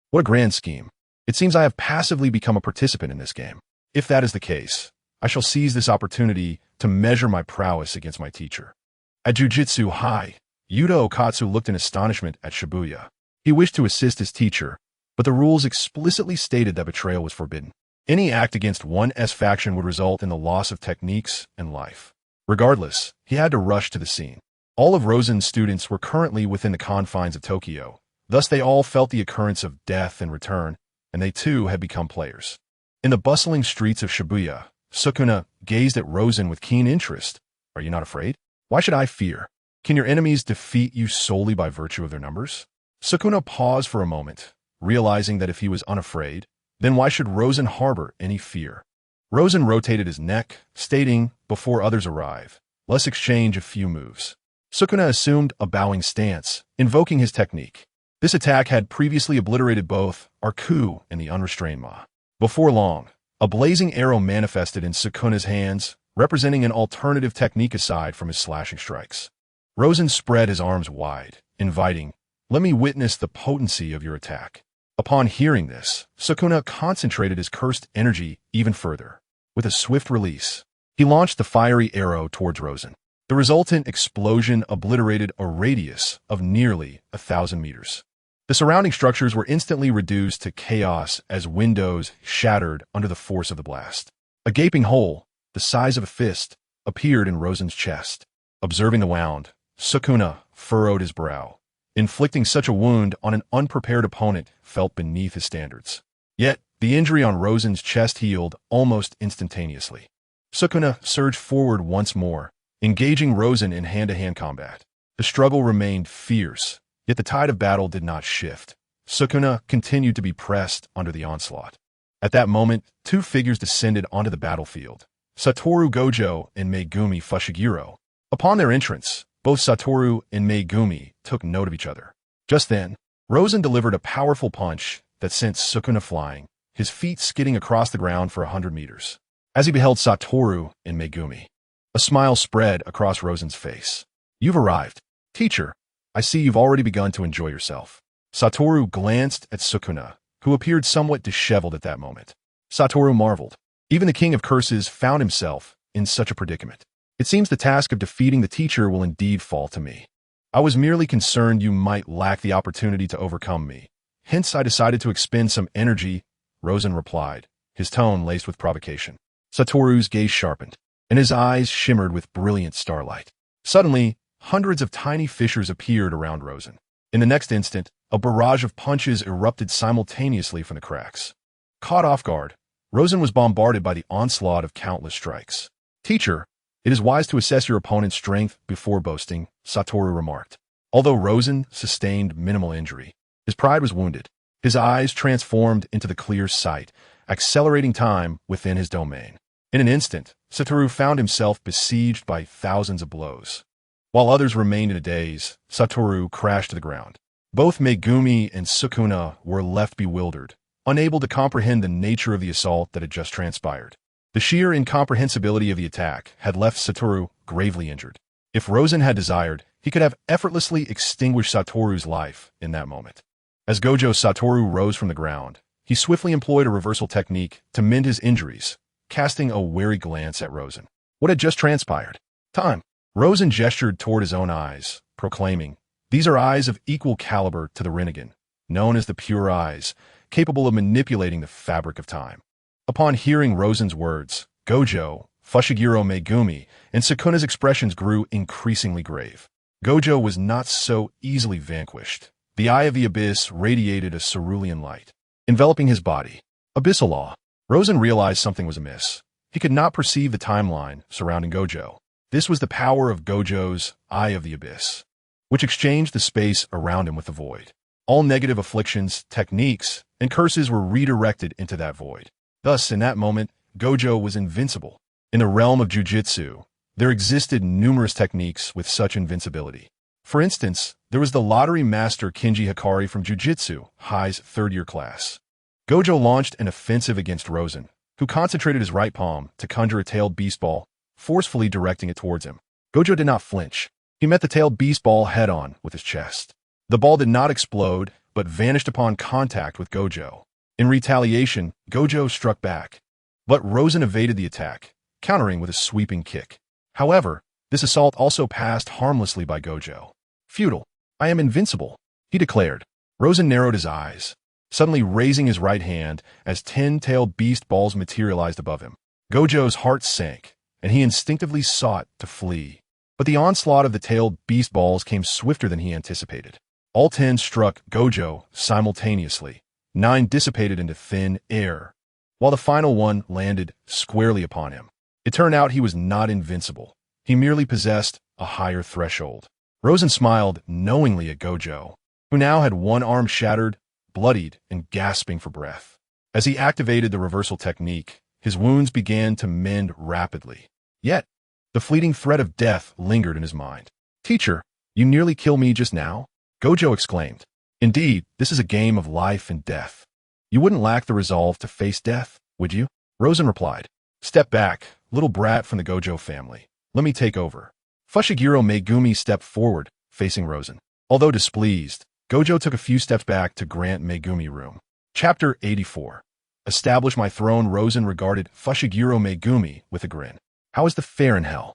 What a grand scheme. It seems I have passively become a participant in this game. If that is the case, I shall seize this opportunity to measure my prowess against my teacher. At Jujutsu High, Yuta Okatsu looked in astonishment at Shibuya. He wished to assist his teacher, but the rules explicitly stated that betrayal was forbidden. Any act against one's faction would result in the loss of techniques and life. Regardless, he had to rush to the scene. All of Rosen's students were currently within the confines of Tokyo, thus they all felt the occurrence of death in return, and they too had become players. In the bustling streets of Shibuya, Sukuna gazed at Rosen with keen interest. Are you not afraid? Why should I fear? Can your enemies defeat you solely by virtue of their numbers? Sukuna paused for a moment, realizing that if he was unafraid, then why should Rosen harbor any fear? Rosen rotated his neck, stating, before others arrive, let's exchange a few moves. Sukuna assumed a bowing stance, invoking his technique. This attack had previously obliterated both Arku and the unrestrained Ma. Before long, a blazing arrow manifested in Sukuna's hands, representing an alternative technique aside from his slashing strikes. Rosen spread his arms wide, inviting, let me witness the potency of your attack. Upon hearing this, Sukuna concentrated his cursed energy even further. With a swift release, he launched the fiery arrow towards Rosen. The resultant explosion obliterated a radius of nearly 1,000 meters. The surrounding structures were instantly reduced to chaos as windows shattered under the force of the blast. A gaping hole, the size of a fist, appeared in Rosen's chest. Observing the wound, Sukuna furrowed his brow. Inflicting such a wound on an unprepared opponent felt beneath his standards. Yet, the injury on Rosen's chest healed almost instantaneously. Sukuna surged forward once more, engaging Rosen in hand-to-hand combat. The struggle remained fierce, yet the tide of battle did not shift. Sukuna continued to be pressed under the onslaught. At that moment, two figures descended onto the battlefield, Satoru Gojo and Megumi Fushiguro. Upon their entrance, both Satoru and Megumi took note of each other. Just then, Rosen delivered a powerful punch that sent Sukuna flying, his feet skidding across the ground for 100 meters. As he beheld Satoru and Megumi, a smile spread across Rosen's face. You've arrived. Teacher, I see you've already begun to enjoy yourself. Satoru glanced at Sukuna, who appeared somewhat disheveled at that moment. Satoru marveled. Even the King of Curses found himself in such a predicament. It seems the task of defeating the teacher will indeed fall to me. I was merely concerned you might lack the opportunity to overcome me. Hence, I decided to expend some energy, Rosen replied, his tone laced with provocation. Satoru's gaze sharpened, and his eyes shimmered with brilliant starlight. Suddenly, hundreds of tiny fissures appeared around Rosen. In the next instant, a barrage of punches erupted simultaneously from the cracks. Caught off guard, Rosen was bombarded by the onslaught of countless strikes. Teacher, it is wise to assess your opponent's strength before boasting, Satoru remarked. Although Rosen sustained minimal injury, his pride was wounded. His eyes transformed into the clear sight, accelerating time within his domain. In an instant, Satoru found himself besieged by thousands of blows. While others remained in a daze, Satoru crashed to the ground. Both Megumi and Sukuna were left bewildered, unable to comprehend the nature of the assault that had just transpired. The sheer incomprehensibility of the attack had left Satoru gravely injured. If Rosen had desired, he could have effortlessly extinguished Satoru's life in that moment. As Gojo Satoru rose from the ground, he swiftly employed a reversal technique to mend his injuries, casting a wary glance at Rosen. What had just transpired? Time. Rosen gestured toward his own eyes, proclaiming, "These are eyes of equal caliber to the Rinnegan, known as the Pure Eyes, capable of manipulating the fabric of time." Upon hearing Rosen's words, Gojo, Fushiguro Megumi, and Sukuna's expressions grew increasingly grave. Gojo was not so easily vanquished. The Eye of the Abyss radiated a cerulean light, enveloping his body. Abyssal law. Rosen realized something was amiss. He could not perceive the timeline surrounding Gojo. This was the power of Gojo's Eye of the Abyss, which exchanged the space around him with the void. All negative afflictions, techniques, and curses were redirected into that void. Thus, in that moment, Gojo was invincible. In the realm of jujitsu, there existed numerous techniques with such invincibility. For instance, there was the lottery master Kinji Hikari from Jujitsu, High's third-year class. Gojo launched an offensive against Rosen, who concentrated his right palm to conjure a tailed beast ball, forcefully directing it towards him. Gojo did not flinch. He met the tailed beast ball head-on with his chest. The ball did not explode, but vanished upon contact with Gojo. In retaliation, Gojo struck back. But Rosen evaded the attack, countering with a sweeping kick. However, this assault also passed harmlessly by Gojo. Futile. I am invincible, he declared. Rosen narrowed his eyes, suddenly raising his right hand as 10 tailed beast balls materialized above him. Gojo's heart sank, and he instinctively sought to flee. But the onslaught of the tailed beast balls came swifter than he anticipated. All 10 struck Gojo simultaneously. 9 dissipated into thin air, while the final one landed squarely upon him. It turned out he was not invincible. He merely possessed a higher threshold. Rosen smiled knowingly at Gojo, who now had one arm shattered, bloodied, and gasping for breath. As he activated the reversal technique, his wounds began to mend rapidly. Yet, the fleeting threat of death lingered in his mind. "Teacher, you nearly killed me just now?" Gojo exclaimed. "Indeed, this is a game of life and death. You wouldn't lack the resolve to face death, would you?" Rosen replied. "Step back, little brat from the Gojo family. Let me take over." Fushiguro Megumi stepped forward, facing Rosen. Although displeased, Gojo took a few steps back to grant Megumi room. Chapter 84. Establish my throne. Rosen regarded Fushiguro Megumi with a grin. "How is the fare in hell?"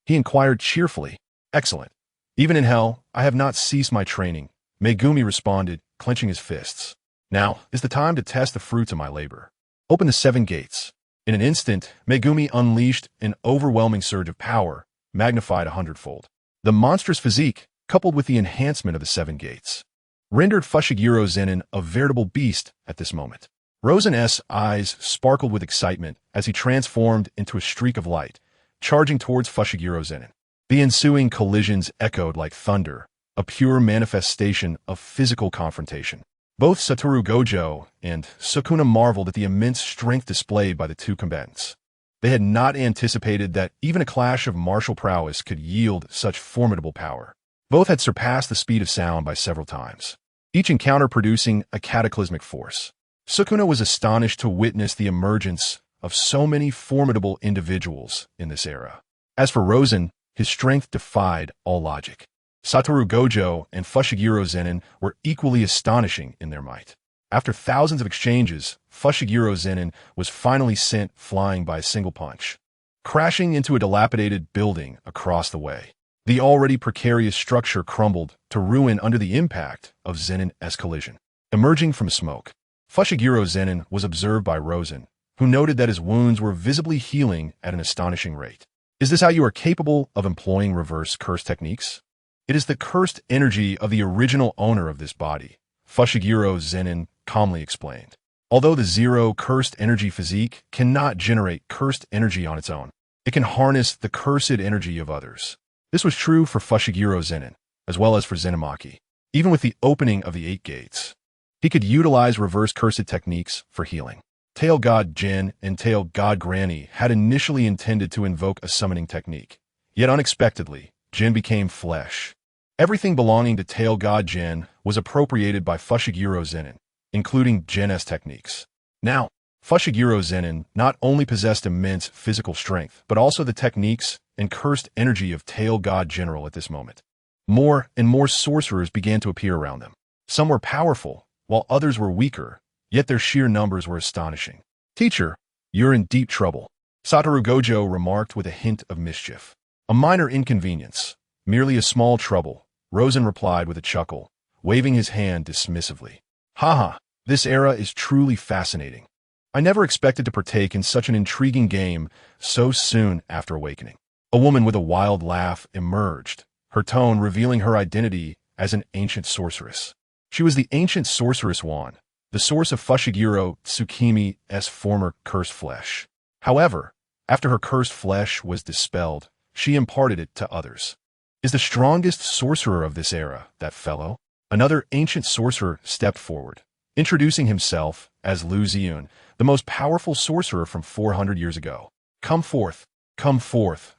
he inquired cheerfully. "Excellent. Even in hell, I have not ceased my training," Megumi responded, clenching his fists. "Now is the time to test the fruits of my labor. Open the 7 gates." In an instant, Megumi unleashed an overwhelming surge of power, magnified 100-fold. The monstrous physique, coupled with the enhancement of the 7 gates, rendered Fushiguro Zenin a veritable beast at this moment. Rosen's eyes sparkled with excitement as he transformed into a streak of light, charging towards Fushiguro Zenin. The ensuing collisions echoed like thunder, a pure manifestation of physical confrontation. Both Satoru Gojo and Sukuna marveled at the immense strength displayed by the two combatants. They had not anticipated that even a clash of martial prowess could yield such formidable power. Both had surpassed the speed of sound by several times, each encounter producing a cataclysmic force. Sukuna was astonished to witness the emergence of so many formidable individuals in this era. As for Rosen, his strength defied all logic. Satoru Gojo and Fushiguro Zenin were equally astonishing in their might. After thousands of exchanges, Fushiguro Zenin was finally sent flying by a single punch. crashing into a dilapidated building across the way. The already precarious structure crumbled to ruin under the impact of Zenin's collision. Emerging from smoke, Fushiguro Zenin was observed by Rosen, who noted that his wounds were visibly healing at an astonishing rate. Is this how you are capable of employing reverse curse techniques? It is the cursed energy of the original owner of this body, Fushiguro Zenin calmly explained. Although the zero cursed energy physique cannot generate cursed energy on its own, it can harness the cursed energy of others. This was true for Fushiguro Zenin, as well as for Zenimaki. Even with the opening of the 8 gates, he could utilize reverse cursed techniques for healing. Tail God Jin and Tail God Granny had initially intended to invoke a summoning technique, yet unexpectedly, Jin became flesh. Everything belonging to Tail God Jin was appropriated by Fushiguro Zenin, including Jin's techniques. Now, Fushiguro Zenin not only possessed immense physical strength, but also the techniques and cursed energy of Tail God General at this moment. More and more sorcerers began to appear around them. Some were powerful, while others were weaker, yet their sheer numbers were astonishing. "Teacher, you're in deep trouble," Satoru Gojo remarked with a hint of mischief. "A minor inconvenience, merely a small trouble," Rosen replied with a chuckle, waving his hand dismissively. "Haha, this era is truly fascinating. I never expected to partake in such an intriguing game so soon after awakening." A woman with a wild laugh emerged, her tone revealing her identity as an ancient sorceress. She was the ancient sorceress Wan, the source of Fushiguro Tsukimi's former cursed flesh. However, after her cursed flesh was dispelled, she imparted it to others. "Is the strongest sorcerer of this era that fellow?" Another ancient sorcerer stepped forward, introducing himself as Luo Sen, the most powerful sorcerer from 400 years ago. Come forth,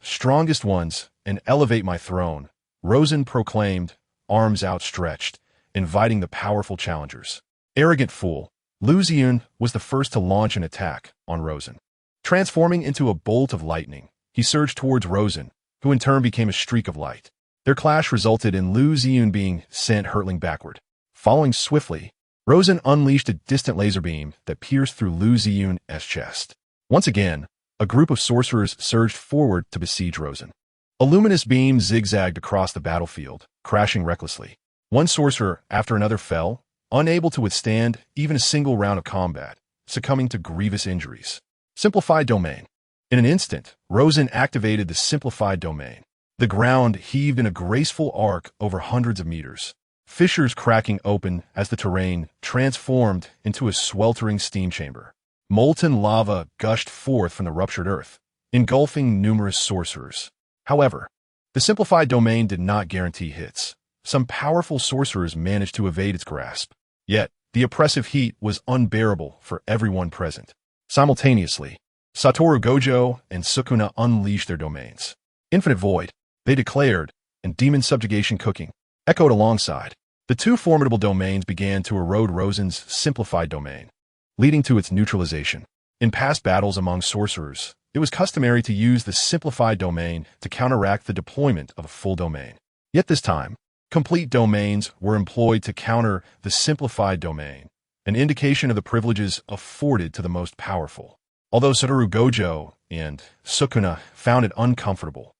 strongest ones, and elevate my throne," Rosen proclaimed, arms outstretched, inviting the powerful challengers. Arrogant fool, Luo Sen was the first to launch an attack on Rosen. Transforming into a bolt of lightning, he surged towards Rosen, who in turn became a streak of light. Their clash resulted in Luo Sen being sent hurtling backward. Following swiftly, Rosen unleashed a distant laser beam that pierced through Luo Sen's chest. Once again, a group of sorcerers surged forward to besiege Rosen. A luminous beam zigzagged across the battlefield, crashing recklessly. One sorcerer after another fell, unable to withstand even a single round of combat, succumbing to grievous injuries. Simplified Domain. In an instant, Rosen activated the Simplified Domain. The ground heaved in a graceful arc over hundreds of meters, fissures cracking open as the terrain transformed into a sweltering steam chamber. Molten lava gushed forth from the ruptured earth, engulfing numerous sorcerers. However, the Simplified Domain did not guarantee hits. Some powerful sorcerers managed to evade its grasp. Yet, the oppressive heat was unbearable for everyone present. Simultaneously, Satoru Gojo and Sukuna unleashed their domains. Infinite Void, they declared, and Demon Subjugation Cooking echoed alongside. The two formidable domains began to erode Rosen's Simplified Domain, leading to its neutralization. In past battles among sorcerers, it was customary to use the Simplified Domain to counteract the deployment of a full domain. Yet this time, complete domains were employed to counter the Simplified Domain, an indication of the privileges afforded to the most powerful. Although Satoru Gojo and Sukuna found it uncomfortable,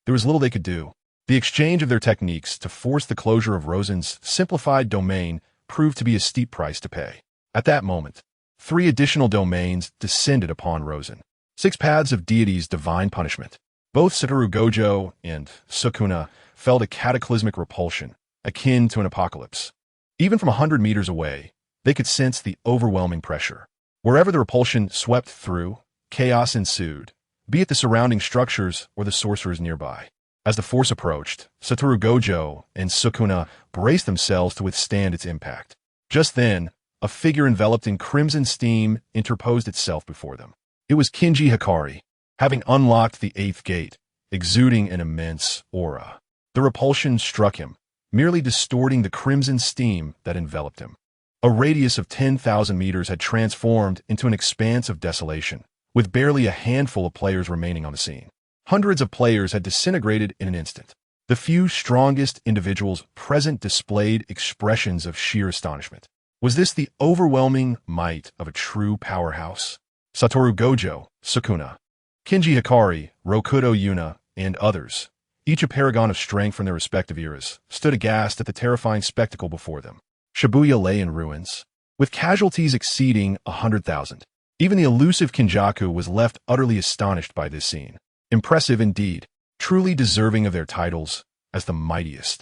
there was little they could do. The exchange of their techniques to force the closure of Rosen's Simplified Domain proved to be a steep price to pay. At that moment, 3 additional domains descended upon Rosen. 6 paths of deity's divine punishment. Both Satoru Gojo and Sukuna felt a cataclysmic repulsion, akin to an apocalypse. Even from 100 meters away, they could sense the overwhelming pressure. Wherever the repulsion swept through, chaos ensued, be it the surrounding structures or the sorcerers nearby. As the force approached, Satoru Gojo and Sukuna braced themselves to withstand its impact. Just then, a figure enveloped in crimson steam interposed itself before them. It was Kinji Hikari, having unlocked the 8th gate, exuding an immense aura. The repulsion struck him, merely distorting the crimson steam that enveloped him. A radius of 10,000 meters had transformed into an expanse of desolation, with barely a handful of players remaining on the scene. Hundreds of players had disintegrated in an instant. The few strongest individuals present displayed expressions of sheer astonishment. Was this the overwhelming might of a true powerhouse? Satoru Gojo, Sukuna, Kinji Hikari, Rokudo Yuna, and others, each a paragon of strength from their respective eras, stood aghast at the terrifying spectacle before them. Shibuya lay in ruins, with casualties exceeding 100,000. Even the elusive Kinjaku was left utterly astonished by this scene. Impressive indeed, truly deserving of their titles as the mightiest.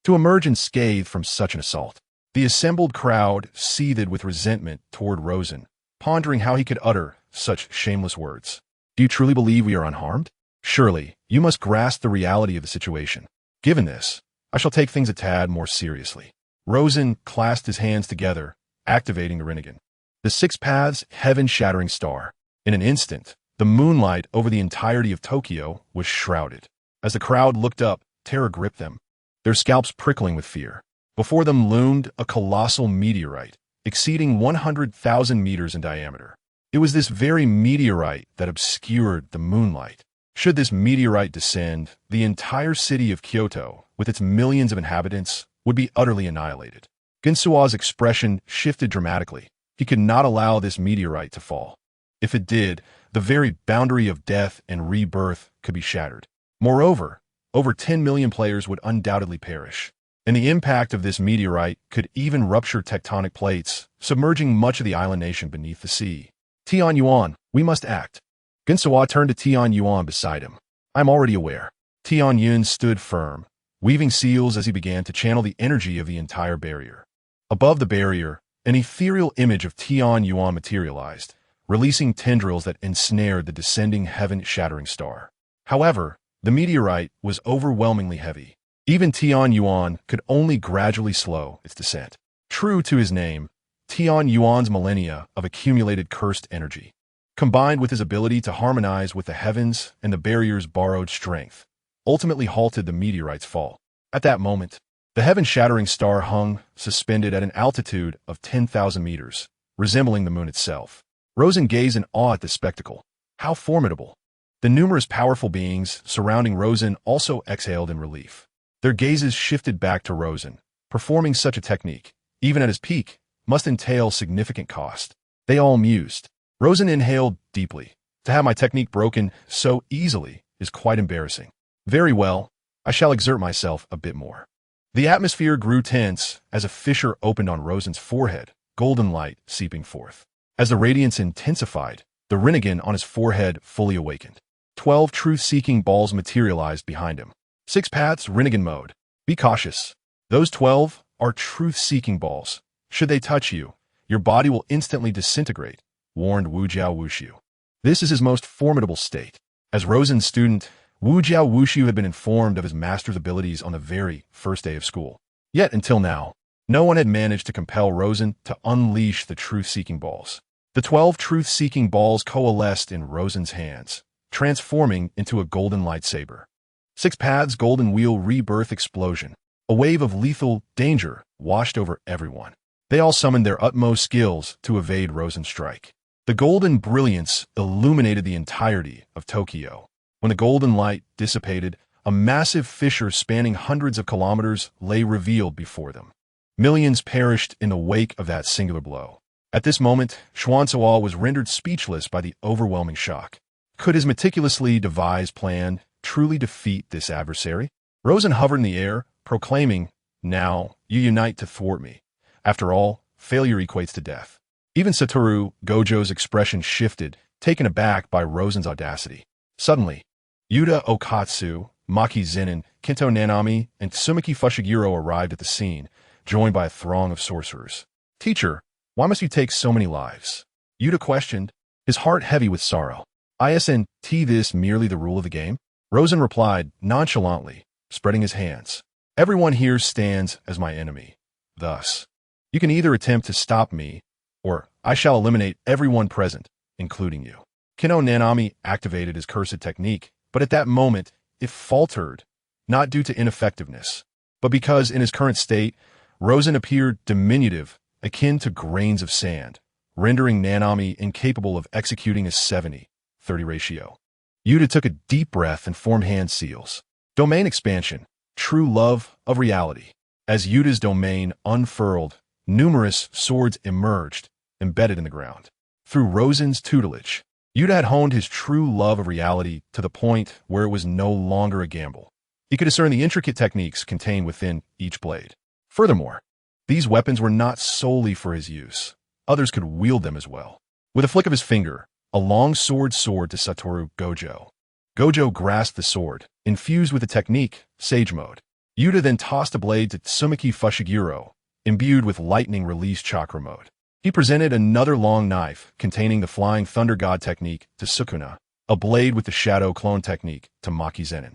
To emerge unscathed from such an assault, the assembled crowd seethed with resentment toward Rosen, pondering how he could utter such shameless words. Do you truly believe we are unharmed? Surely, you must grasp the reality of the situation. Given this, I shall take things a tad more seriously. Rosen clasped his hands together, activating the Rinnegan. The Six Paths heaven-shattering star. In an instant, the moonlight over the entirety of Tokyo was shrouded. As the crowd looked up, terror gripped them, their scalps prickling with fear. Before them loomed a colossal meteorite, exceeding 100,000 meters in diameter. It was this very meteorite that obscured the moonlight. Should this meteorite descend, the entire city of Kyoto, with its millions of inhabitants, would be utterly annihilated. Ginsua's expression shifted dramatically. He could not allow this meteorite to fall. If it did, the very boundary of death and rebirth could be shattered. Moreover, over 10 million players would undoubtedly perish, and the impact of this meteorite could even rupture tectonic plates, submerging much of the island nation beneath the sea. Tian Yuan, we must act. Ginsuwa turned to Tian Yuan beside him. I'm already aware. Tian Yun stood firm, weaving seals as he began to channel the energy of the entire barrier. Above the barrier, an ethereal image of Tian Yuan materialized, releasing tendrils that ensnared the descending heaven-shattering star. However, the meteorite was overwhelmingly heavy. Even Tian Yuan could only gradually slow its descent. True to his name, Tian Yuan's millennia of accumulated cursed energy, combined with his ability to harmonize with the heavens and the barrier's borrowed strength, ultimately halted the meteorite's fall. At that moment, the heaven-shattering star hung, suspended at an altitude of 10,000 meters, resembling the moon itself. Rosen gazed in awe at the spectacle. How formidable! The numerous powerful beings surrounding Rosen also exhaled in relief. Their gazes shifted back to Rosen. Performing such a technique, even at his peak, must entail significant cost. They all mused. Rosen inhaled deeply. To have my technique broken so easily is quite embarrassing. Very well, I shall exert myself a bit more. The atmosphere grew tense as a fissure opened on Rosen's forehead, golden light seeping forth. As the radiance intensified, the Rinnegan on his forehead fully awakened. 12 truth-seeking balls materialized behind him. Six Paths Rinnegan mode. Be cautious. Those 12 are truth-seeking balls. Should they touch you, your body will instantly disintegrate, warned Wu Jiao Wushu. This is his most formidable state. As Rosen's student, Wu Jiao Wushu had been informed of his master's abilities on the very first day of school. Yet, until now, no one had managed to compel Rosen to unleash the truth-seeking balls. The 12 truth-seeking balls coalesced in Rosen's hands, transforming into a golden lightsaber. Six Paths Golden Wheel Rebirth Explosion. A wave of lethal danger washed over everyone. They all summoned their utmost skills to evade Rosen's strike. The golden brilliance illuminated the entirety of Tokyo. When the golden light dissipated, a massive fissure spanning hundreds of kilometers lay revealed before them. Millions perished in the wake of that singular blow. At this moment, Xuanzhou was rendered speechless by the overwhelming shock. Could his meticulously devised plan truly defeat this adversary? Rosen hovered in the air, proclaiming, "Now, you unite to thwart me. After all, failure equates to death." Even Satoru Gojo's expression shifted, taken aback by Rosen's audacity. Suddenly, Yuta Okatsu, Maki Zenin, Kento Nanami, and Tsumaki Fushiguro arrived at the scene, joined by a throng of sorcerers. "Teacher, why must you take so many lives?" Yuta questioned, his heart heavy with sorrow. "Isn't this merely the rule of the game?" Rosen replied nonchalantly, spreading his hands. "Everyone here stands as my enemy. Thus, you can either attempt to stop me, or I shall eliminate everyone present, including you." Kento Nanami activated his cursed technique, but at that moment, it faltered, not due to ineffectiveness, but because in his current state, Rosen appeared diminutive, akin to grains of sand, rendering Nanami incapable of executing a 70-30 ratio. Yuta took a deep breath and formed hand seals. Domain expansion, true love of reality. As Yuta's domain unfurled, numerous swords emerged, embedded in the ground. Through Rosen's tutelage, Yuta had honed his true love of reality to the point where it was no longer a gamble. He could discern the intricate techniques contained within each blade. Furthermore, these weapons were not solely for his use. Others could wield them as well. With a flick of his finger, a long sword soared to Satoru Gojo. Gojo grasped the sword, infused with the technique, Sage Mode. Yuta then tossed a blade to Tsumaki Fushiguro, imbued with lightning release chakra mode. He presented another long knife containing the Flying Thunder God technique to Sukuna, a blade with the Shadow Clone technique to Maki Zenin,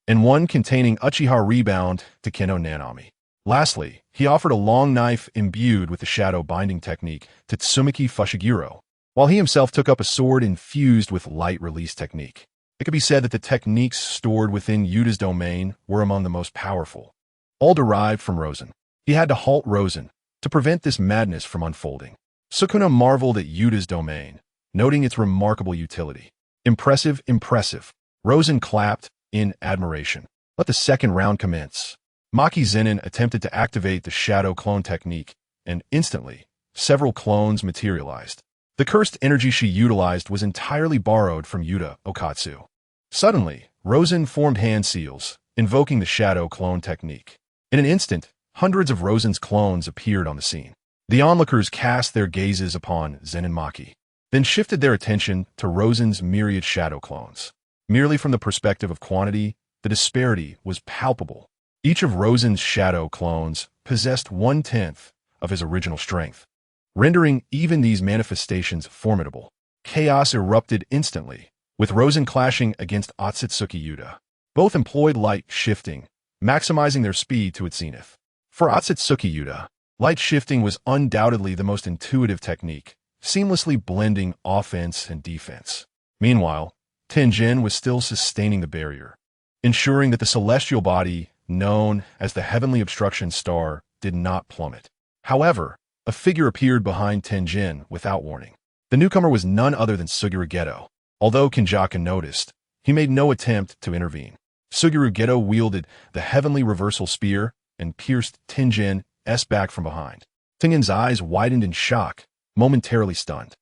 and one containing Uchiha Rebound to Keno Nanami. Lastly, he offered a long knife imbued with the Shadow Binding technique to Tsumaki Fushiguro, while he himself took up a sword infused with Light Release technique. It could be said that the techniques stored within Yuta's domain were among the most powerful, all derived from Rosen. He had to halt Rosen to prevent this madness from unfolding. Sukuna marveled at Yuta's domain, noting its remarkable utility. Impressive, impressive. Rosen clapped in admiration. Let the second round commence. Maki Zenin attempted to activate the Shadow Clone technique, and instantly, several clones materialized. The cursed energy she utilized was entirely borrowed from Yuta Okatsu. Suddenly, Rosen formed hand seals, invoking the Shadow Clone technique. In an instant, hundreds of Rosen's clones appeared on the scene. The onlookers cast their gazes upon Zen and Maki, then shifted their attention to Rosen's myriad shadow clones. Merely from the perspective of quantity, the disparity was palpable. Each of Rosen's shadow clones possessed 1/10 of his original strength, rendering even these manifestations formidable. Chaos erupted instantly, with Rosen clashing against Otsutsuki Yuta. Both employed light shifting, maximizing their speed to its zenith. For Otsutsuki Yuta, light shifting was undoubtedly the most intuitive technique, seamlessly blending offense and defense. Meanwhile, Tenjin was still sustaining the barrier, ensuring that the celestial body, known as the Heavenly Obstruction Star, did not plummet. However, a figure appeared behind Tenjin without warning. The newcomer was none other than Suguru Geto. Although Kinjaka noticed, he made no attempt to intervene. Suguru Geto wielded the Heavenly Reversal Spear and pierced Tenjin's back from behind. Tenjin's eyes widened in shock, momentarily stunned.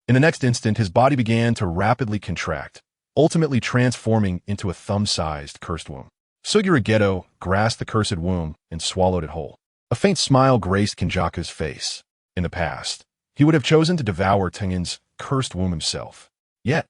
In the next instant, his body began to rapidly contract, ultimately transforming into a thumb-sized cursed womb. Suguru Geto grasped the cursed womb and swallowed it whole. A faint smile graced Kinjaka's face. In the past, he would have chosen to devour Tenjin's cursed womb himself. Yet,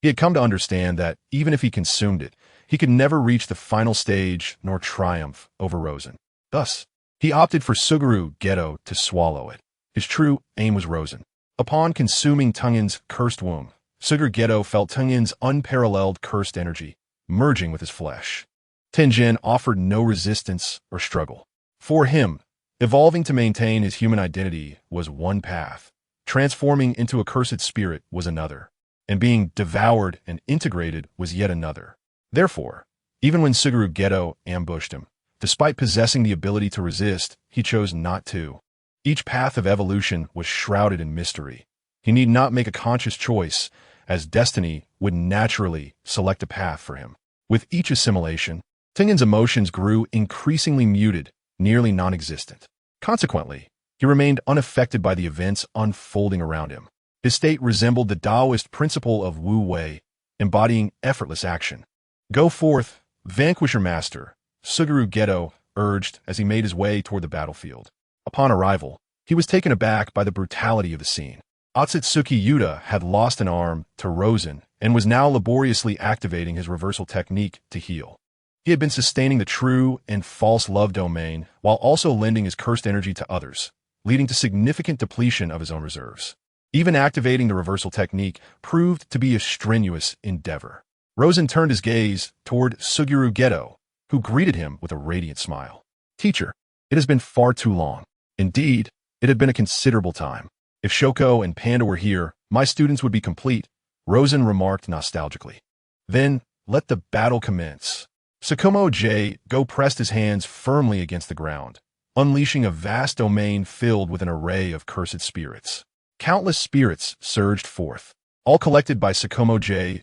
he had come to understand that, even if he consumed it, he could never reach the final stage nor triumph over Rosen. Thus, he opted for Suguru Geto to swallow it. His true aim was Rosen. Upon consuming Tenjin's cursed womb, Suguru Geto felt Tenjin's unparalleled cursed energy merging with his flesh. Tenjin offered no resistance or struggle. For him, evolving to maintain his human identity was one path. Transforming into a cursed spirit was another, and being devoured and integrated was yet another. Therefore, even when Suguru Geto ambushed him, despite possessing the ability to resist, he chose not to. Each path of evolution was shrouded in mystery. He need not make a conscious choice, as destiny would naturally select a path for him. With each assimilation, Tenjin's emotions grew increasingly muted, nearly non-existent. Consequently, he remained unaffected by the events unfolding around him. His state resembled the Taoist principle of Wu Wei, embodying effortless action. "Go forth, vanquish your master," Suguru Geto urged as he made his way toward the battlefield. Upon arrival, he was taken aback by the brutality of the scene. Otsutsuki Yuta had lost an arm to Rosen and was now laboriously activating his reversal technique to heal. He had been sustaining the true and false love domain while also lending his cursed energy to others, leading to significant depletion of his own reserves. Even activating the reversal technique proved to be a strenuous endeavor. Rosen turned his gaze toward Suguru Geto, who greeted him with a radiant smile. "Teacher, it has been far too long. Indeed, it had been a considerable time. If Shoko and Panda were here, my students would be complete," Rosen remarked nostalgically. "Then, let the battle commence." Sakumo Go pressed his hands firmly against the ground, unleashing a vast domain filled with an array of cursed spirits. Countless spirits surged forth, all collected by Sakumo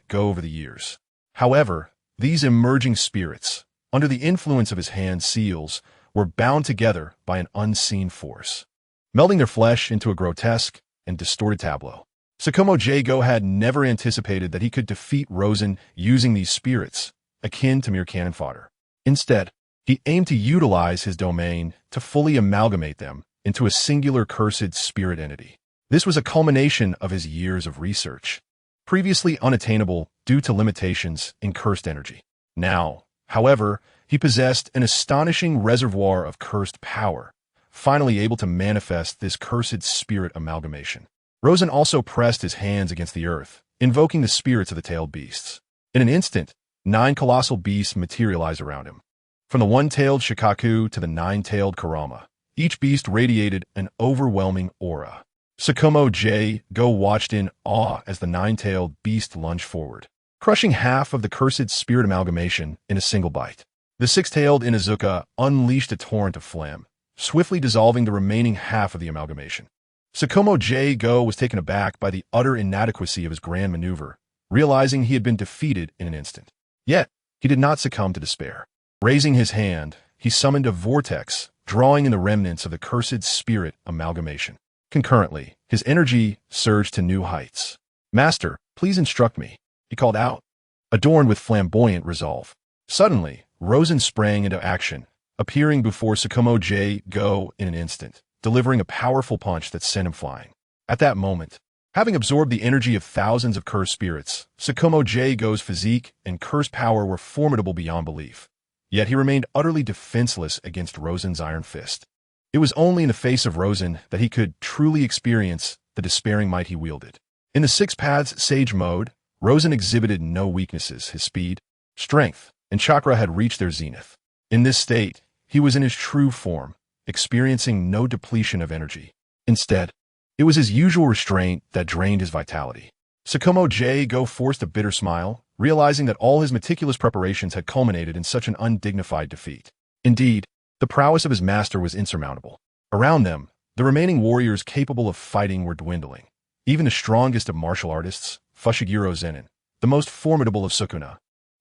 Go over the years. However, these emerging spirits, under the influence of his hand seals, were bound together by an unseen force, melding their flesh into a grotesque and distorted tableau. Tsukumo Jago had never anticipated that he could defeat Rosen using these spirits, akin to mere cannon fodder. Instead, he aimed to utilize his domain to fully amalgamate them into a singular cursed spirit entity. This was a culmination of his years of research, previously unattainable due to limitations in cursed energy. Now, however, he possessed an astonishing reservoir of cursed power, finally able to manifest this cursed spirit amalgamation. Rosen also pressed his hands against the earth, invoking the spirits of the tailed beasts. In an instant, 9 colossal beasts materialized around him. From the one-tailed Shikaku to the 9-tailed Karama, each beast radiated an overwhelming aura. Tsukumo Jago watched in awe as the 9-tailed beast lunged forward, crushing half of the cursed spirit amalgamation in a single bite. The 6-tailed Inuzuka unleashed a torrent of phlegm, swiftly dissolving the remaining half of the amalgamation. Tsukumo Jago was taken aback by the utter inadequacy of his grand maneuver, realizing he had been defeated in an instant. Yet, he did not succumb to despair. Raising his hand, he summoned a vortex, drawing in the remnants of the cursed spirit amalgamation. Concurrently, his energy surged to new heights. "Master, please instruct me," he called out, adorned with flamboyant resolve. Suddenly, Rosen sprang into action, appearing before Tsukumo Jago in an instant, delivering a powerful punch that sent him flying. At that moment, having absorbed the energy of thousands of cursed spirits, Tsukumo Jago's physique and cursed power were formidable beyond belief. Yet he remained utterly defenseless against Rosen's iron fist. It was only in the face of Rosen that he could truly experience the despairing might he wielded. In the Six Paths Sage mode, Rosen exhibited no weaknesses. His speed, strength, and chakra had reached their zenith. In this state, he was in his true form, experiencing no depletion of energy. Instead, it was his usual restraint that drained his vitality. Tsukumo Jago forced a bitter smile, realizing that all his meticulous preparations had culminated in such an undignified defeat. Indeed, the prowess of his master was insurmountable. Around them, the remaining warriors capable of fighting were dwindling. Even the strongest of martial artists, Fushiguro Zenin, the most formidable of Sukuna,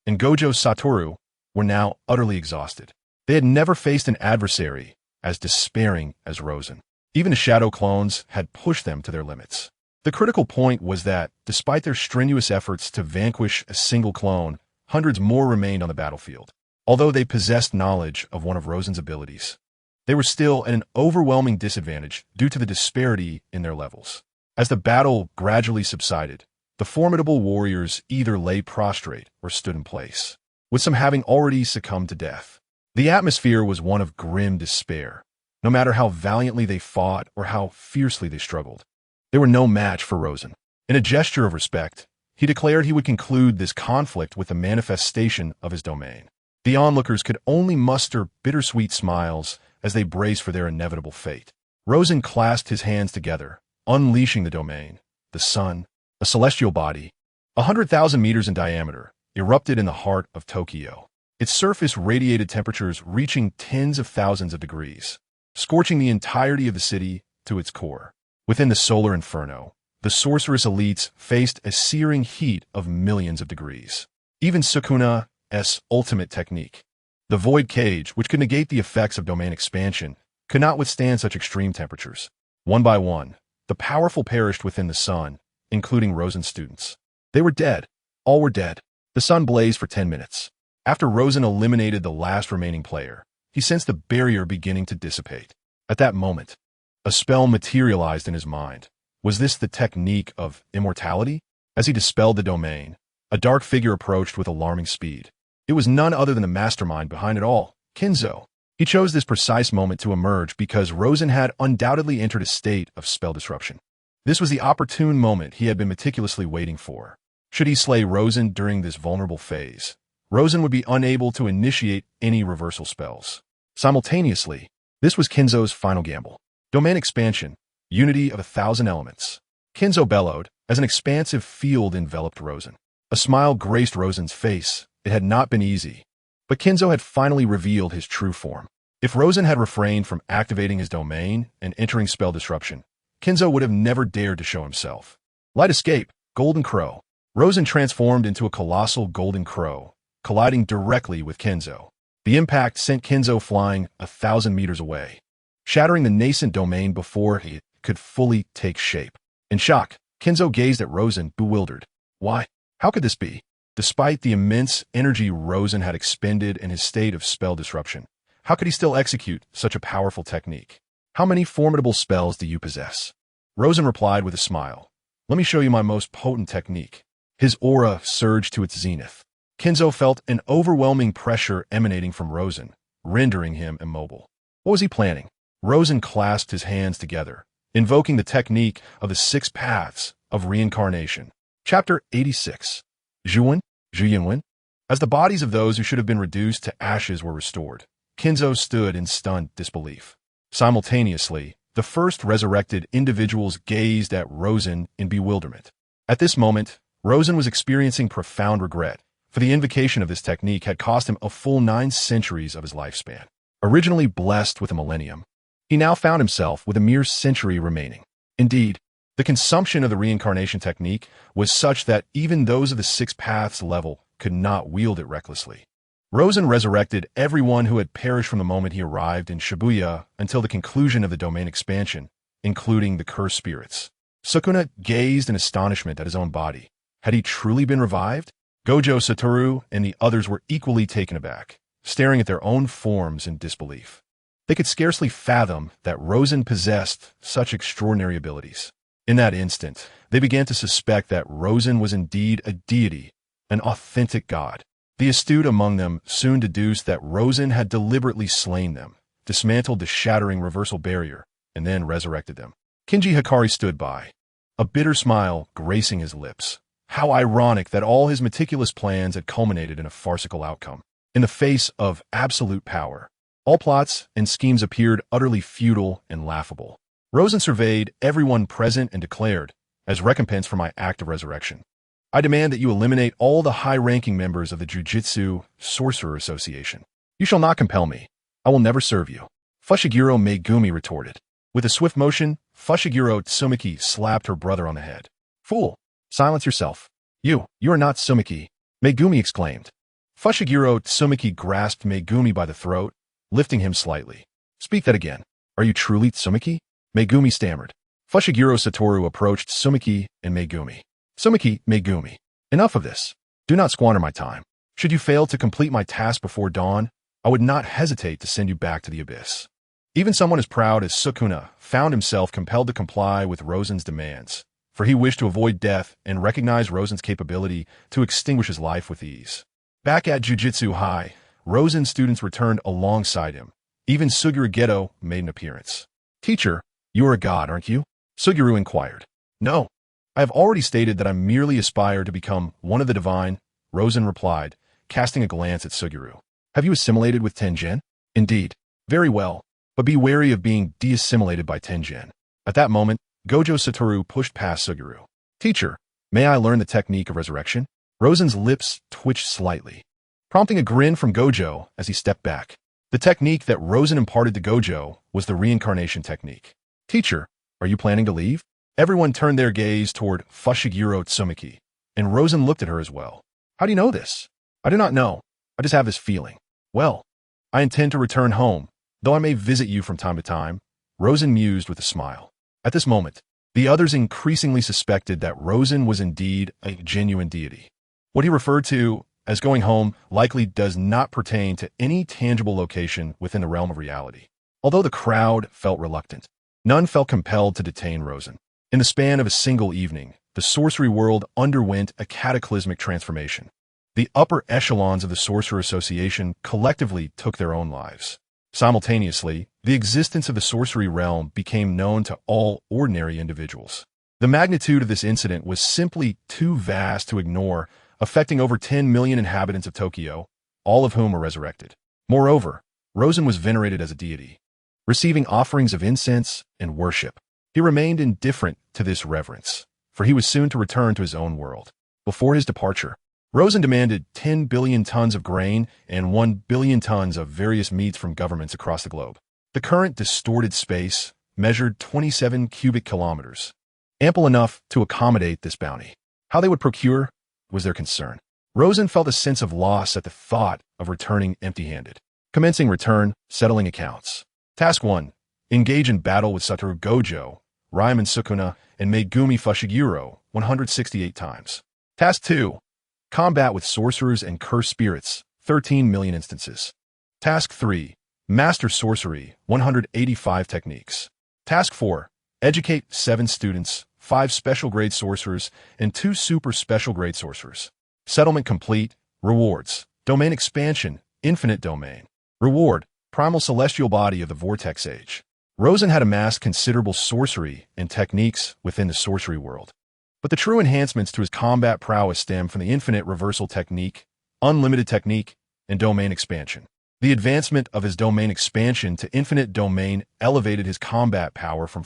and Gojo Satoru, were now utterly exhausted. They had never faced an adversary as despairing as Rosen. Even the shadow clones had pushed them to their limits. The critical point was that, despite their strenuous efforts to vanquish a single clone, hundreds more remained on the battlefield. Although they possessed knowledge of one of Rosen's abilities, they were still at an overwhelming disadvantage due to the disparity in their levels. As the battle gradually subsided, the formidable warriors either lay prostrate or stood in place, with some having already succumbed to death. The atmosphere was one of grim despair. No matter how valiantly they fought or how fiercely they struggled, they were no match for Rosen. In a gesture of respect, he declared he would conclude this conflict with the manifestation of his domain. The onlookers could only muster bittersweet smiles as they braced for their inevitable fate. Rosen clasped his hands together, unleashing the domain. The sun, a celestial body, 100,000 meters in diameter, erupted in the heart of Tokyo. Its surface radiated temperatures reaching tens of thousands of degrees, scorching the entirety of the city to its core. Within the solar inferno, the sorceress elites faced a searing heat of millions of degrees. Even Sukuna's ultimate technique, the void cage, which could negate the effects of domain expansion, could not withstand such extreme temperatures. One by one, the powerful perished within the sun, including Rosen's students. They were dead. All were dead. The sun blazed for 10 minutes. After Rosen eliminated the last remaining player, he sensed the barrier beginning to dissipate. At that moment, a spell materialized in his mind. Was this the technique of immortality? As he dispelled the domain, a dark figure approached with alarming speed. It was none other than the mastermind behind it all, Kinzo. He chose this precise moment to emerge because Rosen had undoubtedly entered a state of spell disruption. This was the opportune moment he had been meticulously waiting for. Should he slay Rosen during this vulnerable phase, Rosen would be unable to initiate any reversal spells. Simultaneously, this was Kinzo's final gamble. Domain expansion, unity of 1,000 elements. Kinzo bellowed as an expansive field enveloped Rosen. A smile graced Rosen's face. It had not been easy, but Kinzo had finally revealed his true form. If Rosen had refrained from activating his domain and entering spell disruption, Kinzo would have never dared to show himself. Light escape, golden crow. Rosen transformed into a colossal golden crow, colliding directly with Kinzo. The impact sent Kinzo flying 1,000 meters away, shattering the nascent domain before he could fully take shape. In shock, Kinzo gazed at Rosen, bewildered. Why? How could this be? Despite the immense energy Rosen had expended in his state of spell disruption, how could he still execute such a powerful technique? How many formidable spells do you possess? Rosen replied with a smile. Let me show you my most potent technique. His aura surged to its zenith. Kinzo felt an overwhelming pressure emanating from Rosen, rendering him immobile. What was he planning? Rosen clasped his hands together, invoking the technique of the 6 paths of reincarnation. Chapter 86. Zhuyin. As the bodies of those who should have been reduced to ashes were restored, Kinzo stood in stunned disbelief. Simultaneously, the first resurrected individuals gazed at Rosen in bewilderment. At this moment, Rosen was experiencing profound regret, for the invocation of this technique had cost him a full 9 centuries of his lifespan. Originally blessed with a millennium, he now found himself with a mere century remaining. Indeed, the consumption of the reincarnation technique was such that even those of the 6 paths level could not wield it recklessly. Rosen resurrected everyone who had perished from the moment he arrived in Shibuya until the conclusion of the domain expansion, including the cursed spirits. Sukuna gazed in astonishment at his own body. Had he truly been revived? Gojo, Satoru, and the others were equally taken aback, staring at their own forms in disbelief. They could scarcely fathom that Rosen possessed such extraordinary abilities. In that instant, they began to suspect that Rosen was indeed a deity, an authentic god. The astute among them soon deduced that Rosen had deliberately slain them, dismantled the shattering reversal barrier, and then resurrected them. Kinji Hikari stood by, a bitter smile gracing his lips. How ironic that all his meticulous plans had culminated in a farcical outcome. In the face of absolute power, all plots and schemes appeared utterly futile and laughable. Rosen surveyed everyone present and declared, as recompense for my act of resurrection, I demand that you eliminate all the high-ranking members of the Jujutsu Sorcerer Association. You shall not compel me. I will never serve you. Fushiguro Megumi retorted. With a swift motion, Fushiguro Tsumiki slapped her brother on the head. Fool! Silence yourself. You are not Tsumiki, Megumi exclaimed. Fushiguro Tsumiki grasped Megumi by the throat, lifting him slightly. Speak that again. Are you truly Tsumiki? Megumi stammered. Fushiguro Satoru approached Tsumiki and Megumi. Tsumiki, Megumi. Enough of this. Do not squander my time. Should you fail to complete my task before dawn, I would not hesitate to send you back to the abyss. Even someone as proud as Sukuna found himself compelled to comply with Rosen's demands, for he wished to avoid death and recognize Rosen's capability to extinguish his life with ease. Back at Jujutsu High, Rosen's students returned alongside him. Even Suguru Geto made an appearance. Teacher, you are a god, aren't you? Suguru inquired. No. I have already stated that I merely aspire to become one of the divine, Rosen replied, casting a glance at Suguru. Have you assimilated with Tengen? Indeed. Very well, but be wary of being de-assimilated by Tengen. At that moment, Gojo Satoru pushed past Suguru. Teacher, may I learn the technique of resurrection? Rosen's lips twitched slightly, prompting a grin from Gojo as he stepped back. The technique that Rosen imparted to Gojo was the reincarnation technique. Teacher, are you planning to leave? Everyone turned their gaze toward Fushiguro Tsumiki, and Rosen looked at her as well. How do you know this? I do not know. I just have this feeling. Well, I intend to return home, though I may visit you from time to time, Rosen mused with a smile. At this moment, the others increasingly suspected that Rosen was indeed a genuine deity. What he referred to as going home likely does not pertain to any tangible location within the realm of reality. Although the crowd felt reluctant, none felt compelled to detain Rosen. In the span of a single evening, the sorcery world underwent a cataclysmic transformation. The upper echelons of the Sorcerer Association collectively took their own lives. Simultaneously, the existence of the sorcery realm became known to all ordinary individuals. The magnitude of this incident was simply too vast to ignore, affecting over 10 million inhabitants of Tokyo, all of whom were resurrected. Moreover, Rosen was venerated as a deity, receiving offerings of incense and worship. He remained indifferent to this reverence, for he was soon to return to his own world. Before his departure, Rosen demanded 10 billion tons of grain and 1 billion tons of various meats from governments across the globe. The current distorted space measured 27 cubic kilometers, ample enough to accommodate this bounty. How they would procure was their concern. Rosen felt a sense of loss at the thought of returning empty-handed. Commencing return, settling accounts. Task 1. Engage in battle with Satoru Gojo, Raiman Sukuna, and Megumi Fushiguro 168 times. Task 2. Combat with sorcerers and cursed spirits, 13 million instances. Task 3. Master sorcery, 185 techniques. Task 4. Educate 7 students, 5 special grade sorcerers, and 2 super special grade sorcerers. Settlement complete. Rewards. Domain expansion, infinite domain. Reward, primal celestial body of the Vortex Age. Rosen had amassed considerable sorcery and techniques within the sorcery world. But the true enhancements to his combat prowess stem from the infinite reversal technique, unlimited technique, and domain expansion. The advancement of his domain expansion to infinite domain elevated his combat power from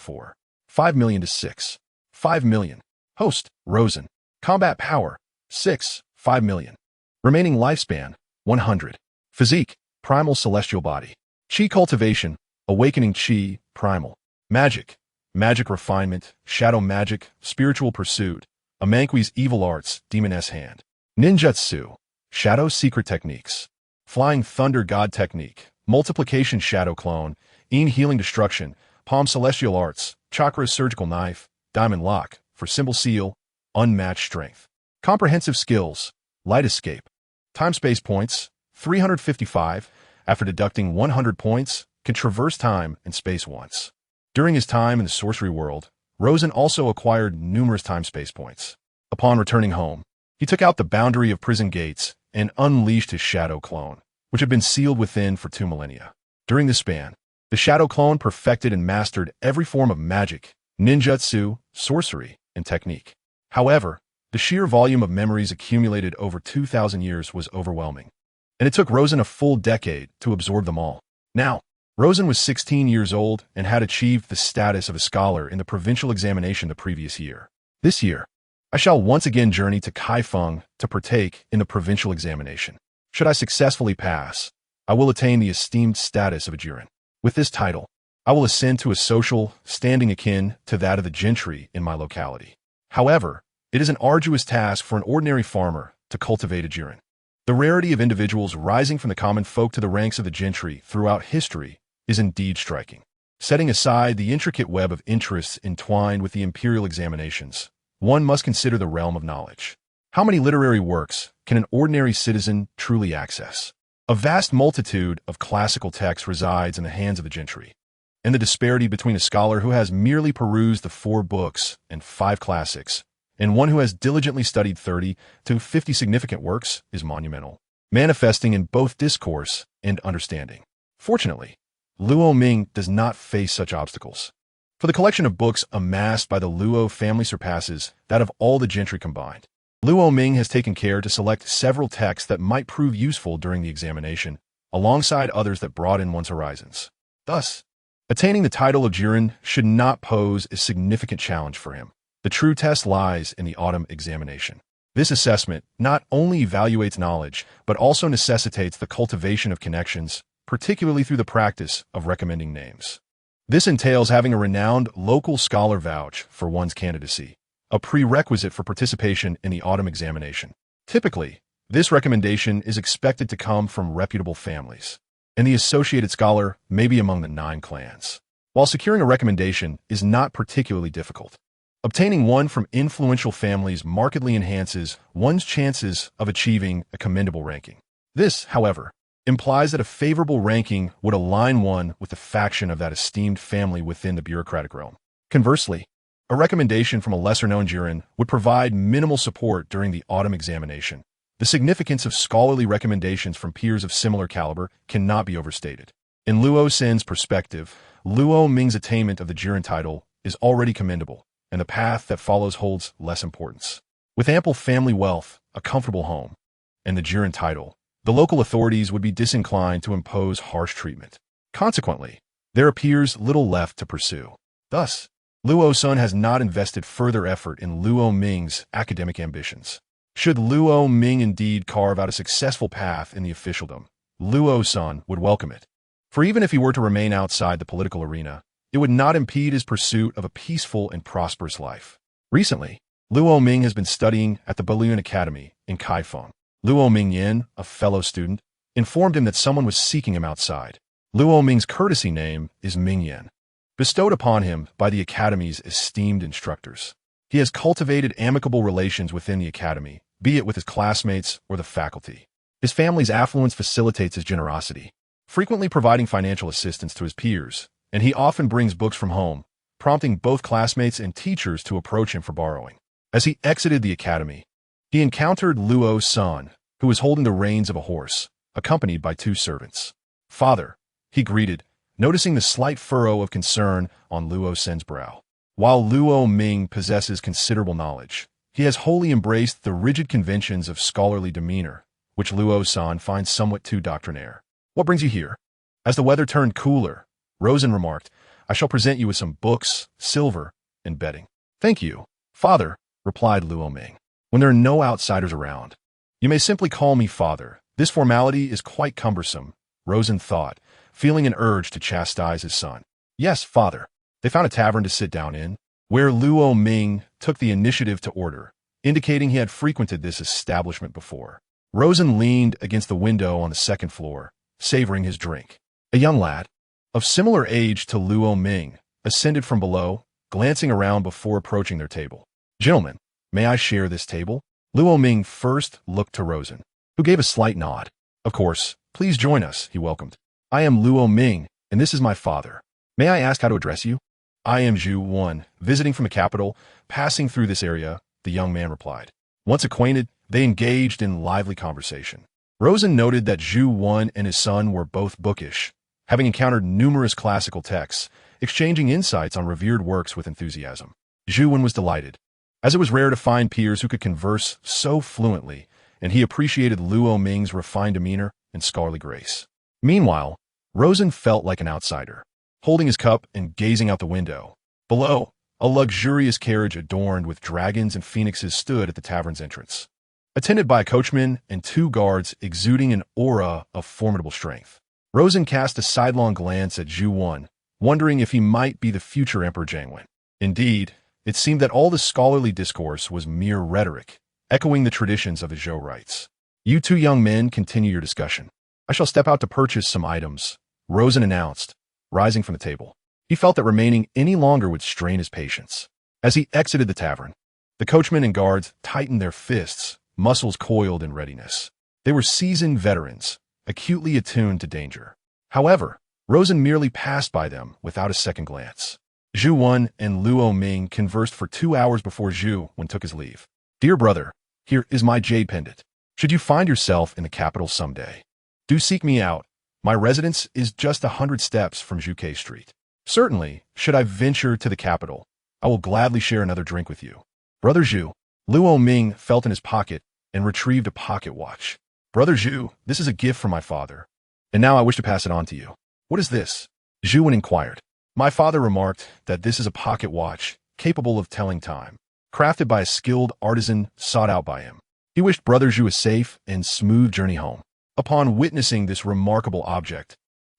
5 million to 5 million. Host, Rosen. Combat power, 5 million. Remaining lifespan, 100. Physique, primal celestial body. Chi cultivation, awakening chi, primal. Magic, magic refinement, shadow magic, spiritual pursuit, Amanqui's evil arts, demoness hand. Ninjutsu, shadow secret techniques. Flying thunder god technique, multiplication shadow clone, healing destruction, palm celestial arts, chakra surgical knife, diamond lock, for symbol seal, unmatched strength. Comprehensive skills, light escape. Time space points, 355, after deducting 100 points, can traverse time and space once. During his time in the sorcery world, Rosen also acquired numerous time-space points. Upon returning home, he took out the boundary of prison gates and unleashed his shadow clone, which had been sealed within for 2 millennia. During this span, the shadow clone perfected and mastered every form of magic, ninjutsu, sorcery, and technique. However, the sheer volume of memories accumulated over 2,000 years was overwhelming, and it took Rosen a full decade to absorb them all. Now, Rosen was 16 years old and had achieved the status of a scholar in the provincial examination the previous year. This year, I shall once again journey to Kaifeng to partake in the provincial examination. Should I successfully pass, I will attain the esteemed status of a Jiren. With this title, I will ascend to a social standing akin to that of the gentry in my locality. However, it is an arduous task for an ordinary farmer to cultivate a Jiren. The rarity of individuals rising from the common folk to the ranks of the gentry throughout history is indeed striking. Setting aside the intricate web of interests entwined with the imperial examinations, one must consider the realm of knowledge. How many literary works can an ordinary citizen truly access? A vast multitude of classical texts resides in the hands of the gentry, and the disparity between a scholar who has merely perused the 4 books and 5 classics and one who has diligently studied 30 to 50 significant works is monumental, manifesting in both discourse and understanding. Fortunately, Luo Ming does not face such obstacles, for the collection of books amassed by the Luo family surpasses that of all the gentry combined. Luo Ming has taken care to select several texts that might prove useful during the examination, alongside others that broaden one's horizons. Thus, attaining the title of Jiren should not pose a significant challenge for him. The true test lies in the autumn examination. This assessment not only evaluates knowledge, but also necessitates the cultivation of connections, particularly through the practice of recommending names. This entails having a renowned local scholar vouch for one's candidacy, a prerequisite for participation in the autumn examination. Typically, this recommendation is expected to come from reputable families, and the associated scholar may be among the 9 clans. While securing a recommendation is not particularly difficult, obtaining one from influential families markedly enhances one's chances of achieving a commendable ranking. This, however, implies that a favorable ranking would align one with the faction of that esteemed family within the bureaucratic realm. Conversely, a recommendation from a lesser-known Jiren would provide minimal support during the autumn examination. The significance of scholarly recommendations from peers of similar caliber cannot be overstated. In Luo Sen's perspective, Luo Ming's attainment of the Jiren title is already commendable, and the path that follows holds less importance. With ample family wealth, a comfortable home, and the Jiren title, the local authorities would be disinclined to impose harsh treatment. Consequently, there appears little left to pursue. Thus, Luo Sen has not invested further effort in Luo Ming's academic ambitions. Should Luo Ming indeed carve out a successful path in the officialdom, Luo Sen would welcome it. For even if he were to remain outside the political arena, it would not impede his pursuit of a peaceful and prosperous life. Recently, Luo Ming has been studying at the Balloon Academy in Kaifeng. Luo Mingyan, a fellow student, informed him that someone was seeking him outside. Luo Ming's courtesy name is Mingyan. bestowed upon him by the Academy's esteemed instructors. He has cultivated amicable relations within the Academy, be it with his classmates or the faculty. His family's affluence facilitates his generosity, frequently providing financial assistance to his peers, and he often brings books from home, prompting both classmates and teachers to approach him for borrowing. As he exited the Academy, he encountered Luo Sen, who was holding the reins of a horse, accompanied by 2 servants. "Father," he greeted, noticing the slight furrow of concern on Luo Sen's brow. While Luo Ming possesses considerable knowledge, he has wholly embraced the rigid conventions of scholarly demeanor, which Luo Sen finds somewhat too doctrinaire. "What brings you here?" As the weather turned cooler, Rosen remarked, "I shall present you with some books, silver, and bedding." "Thank you, father," replied Luo Ming. "When there are no outsiders around, you may simply call me father. This formality is quite cumbersome," Rosen thought, feeling an urge to chastise his son. "Yes, father." They found a tavern to sit down in, where Luo Ming took the initiative to order, indicating he had frequented this establishment before. Rosen leaned against the window on the 2nd floor, savoring his drink. A young lad, of similar age to Luo Ming, ascended from below, glancing around before approaching their table. "Gentlemen, may I share this table?" Luo Ming first looked to Rosen, who gave a slight nod. "Of course, please join us," he welcomed. "I am Luo Ming, and this is my father. May I ask how to address you?" "I am Zhu Wan, visiting from the capital, passing through this area," the young man replied. Once acquainted, they engaged in lively conversation. Rosen noted that Zhu Wan and his son were both bookish, having encountered numerous classical texts, exchanging insights on revered works with enthusiasm. Zhu Wan was delighted, as it was rare to find peers who could converse so fluently, and he appreciated Luo Ming's refined demeanor and scholarly grace. Meanwhile, Rosen felt like an outsider, holding his cup and gazing out the window. Below, a luxurious carriage adorned with dragons and phoenixes stood at the tavern's entrance, attended by a coachman and 2 guards exuding an aura of formidable strength. Rosen cast a sidelong glance at Zhu Wan, wondering if he might be the future Emperor Jiangwen. Indeed, it seemed that all the scholarly discourse was mere rhetoric, echoing the traditions of the Zhou rites. "You 2 young men continue your discussion. I shall step out to purchase some items," Rosen announced, rising from the table. He felt that remaining any longer would strain his patience. As he exited the tavern, the coachman and guards tightened their fists, muscles coiled in readiness. They were seasoned veterans, acutely attuned to danger. However, Rosen merely passed by them without a second glance. Zhu Wan and Luo Ming conversed for 2 hours before Zhu Wan took his leave. "Dear brother, here is my jade pendant. Should you find yourself in the capital someday, do seek me out. My residence is just 100 steps from Zhuke Street. Certainly, should I venture to the capital, I will gladly share another drink with you. Brother Zhu." Luo Ming felt in his pocket and retrieved a pocket watch. "Brother Zhu, this is a gift from my father, and now I wish to pass it on to you." "What is this?" Zhu Wan inquired. "My father remarked that this is a pocket watch capable of telling time, crafted by a skilled artisan sought out by him. He wished Brother Zhu a safe and smooth journey home." Upon witnessing this remarkable object,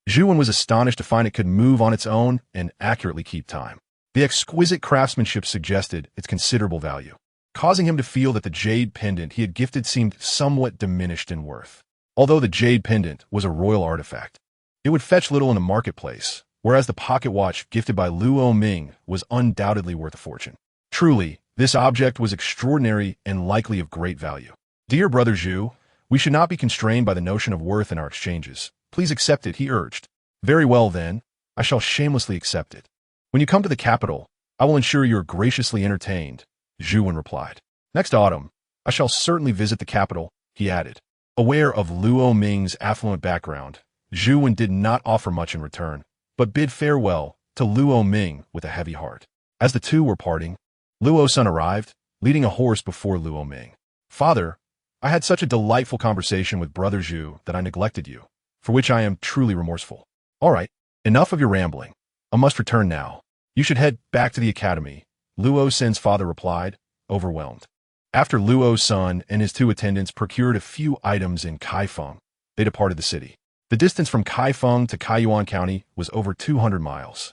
Zhu Wan was astonished to find it could move on its own and accurately keep time. The exquisite craftsmanship suggested its considerable value, causing him to feel that the jade pendant he had gifted seemed somewhat diminished in worth. Although the jade pendant was a royal artifact, it would fetch little in a marketplace, whereas the pocket watch gifted by Luo Ming was undoubtedly worth a fortune. Truly, this object was extraordinary and likely of great value. "Dear Brother Zhu, we should not be constrained by the notion of worth in our exchanges. Please accept it," he urged. "Very well, then. I shall shamelessly accept it. When you come to the capital, I will ensure you are graciously entertained," Zhu Wan replied. "Next autumn, I shall certainly visit the capital," he added. Aware of Luo Ming's affluent background, Zhu Wan did not offer much in return, but bid farewell to Luo Ming with a heavy heart. As the 2 were parting, Luo Sen arrived, leading a horse before Luo Ming. "Father, I had such a delightful conversation with Brother Zhu that I neglected you, for which I am truly remorseful." "All right, enough of your rambling. I must return now. You should head back to the academy," Luo Sen's father replied, overwhelmed. After Luo Sen and his 2 attendants procured a few items in Kaifeng, they departed the city. The distance from Kaifeng to Kaiyuan County was over 200 miles,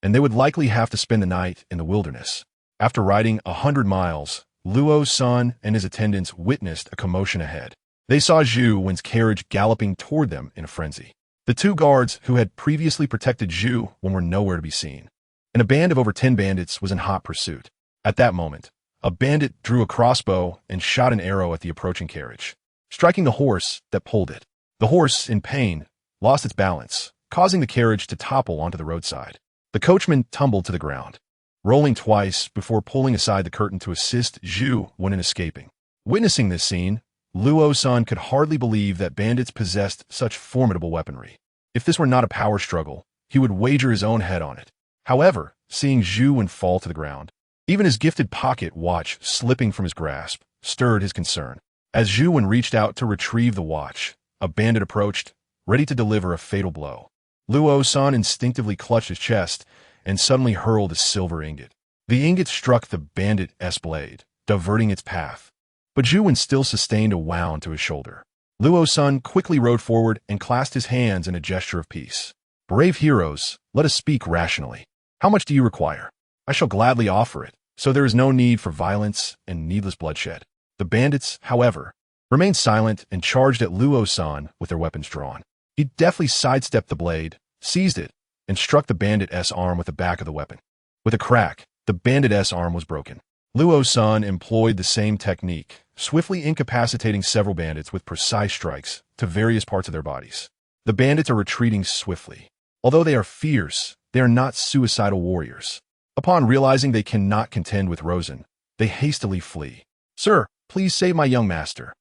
and they would likely have to spend the night in the wilderness. After riding 100 miles, Luo Sen and his attendants witnessed a commotion ahead. They saw Zhu Wan's carriage galloping toward them in a frenzy. The 2 guards who had previously protected Zhu Wan were nowhere to be seen. and a band of over 10 bandits was in hot pursuit. At that moment, a bandit drew a crossbow and shot an arrow at the approaching carriage, striking the horse that pulled it. The horse, in pain, lost its balance, causing the carriage to topple onto the roadside. The coachman tumbled to the ground, rolling twice before pulling aside the curtain to assist Zhu when in escaping. Witnessing this scene, Luo Sen could hardly believe that bandits possessed such formidable weaponry. If this were not a power struggle, he would wager his own head on it. However, seeing Zhu fall to the ground, even his gifted pocket watch slipping from his grasp, stirred his concern. As Zhu reached out to retrieve the watch, a bandit approached, ready to deliver a fatal blow. Luo Sen instinctively clutched his chest and suddenly hurled a silver ingot. The ingot struck the bandit's blade, diverting its path. But Zhu still sustained a wound to his shoulder. Luo Sen quickly rode forward and clasped his hands in a gesture of peace. Brave heroes, let us speak rationally. How much do you require? I shall gladly offer it, so there is no need for violence and needless bloodshed. The bandits, however, remained silent and charged at Luo Sen with their weapons drawn. He deftly sidestepped the blade, seized it, and struck the bandit's arm with the back of the weapon. With a crack, the bandit's arm was broken. Luo Sen employed the same technique, swiftly incapacitating several bandits with precise strikes to various parts of their bodies. The bandits are retreating swiftly. Although they are fierce, they are not suicidal warriors. Upon realizing they cannot contend with Rosen, they hastily flee. Sir, please save my young master.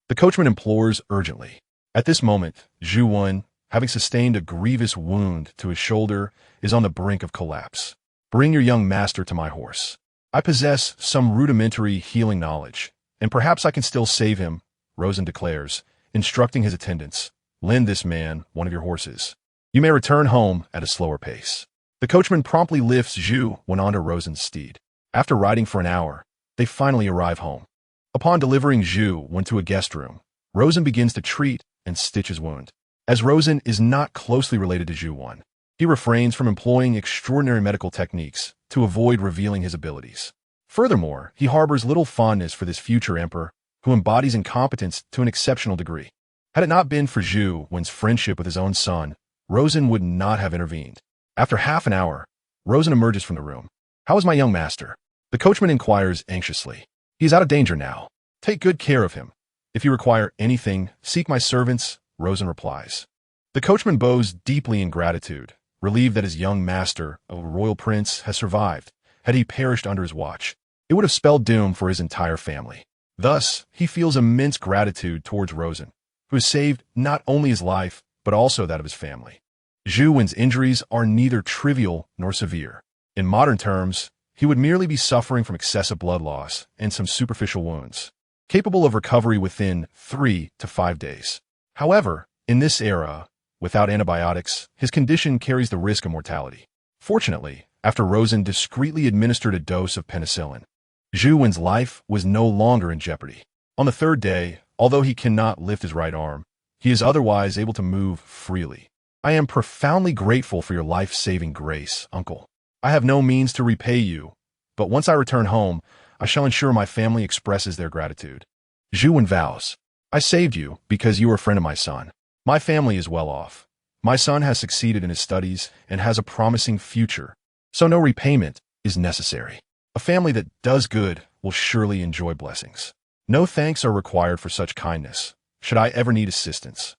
The coachman implores urgently. At this moment, Zhu, having sustained a grievous wound to his shoulder, is on the brink of collapse. Bring your young master to my horse. I possess some rudimentary healing knowledge, and perhaps I can still save him, Rosen declares, instructing his attendants. Lend this man one of your horses. You may return home at a slower pace. The coachman promptly lifts Zhu onto Rosen's steed. After riding for an hour, they finally arrive home. Upon delivering Zhu to a guest room, Rosen begins to treat and stitch his wound. As Rosen is not closely related to Zhu, he refrains from employing extraordinary medical techniques to avoid revealing his abilities. Furthermore, he harbors little fondness for this future emperor, who embodies incompetence to an exceptional degree. Had it not been for Zhu's friendship with his own son, Rosen would not have intervened. After half an hour, Rosen emerges from the room. How is my young master? The coachman inquires anxiously. He is out of danger now. Take good care of him. If you require anything, seek my servants, Rosen replies. The coachman bows deeply in gratitude, relieved that his young master, a royal prince, has survived. Had he perished under his watch, it would have spelled doom for his entire family. Thus, he feels immense gratitude towards Rosen, who has saved not only his life, but also that of his family. Zhu's injuries are neither trivial nor severe. In modern terms, he would merely be suffering from excessive blood loss and some superficial wounds, capable of recovery within 3 to 5 days. However, in this era, without antibiotics, his condition carries the risk of mortality. Fortunately, after Rosen discreetly administered a dose of penicillin, Zhu's life was no longer in jeopardy. On the third day, although he cannot lift his right arm, he is otherwise able to move freely. I am profoundly grateful for your life-saving grace, uncle. I have no means to repay you, but once I return home, I shall ensure my family expresses their gratitude. Zhu vows, I saved you because you were a friend of my son. My family is well off. My son has succeeded in his studies and has a promising future, so no repayment is necessary. A family that does good will surely enjoy blessings. No thanks are required for such kindness, should I ever need assistance.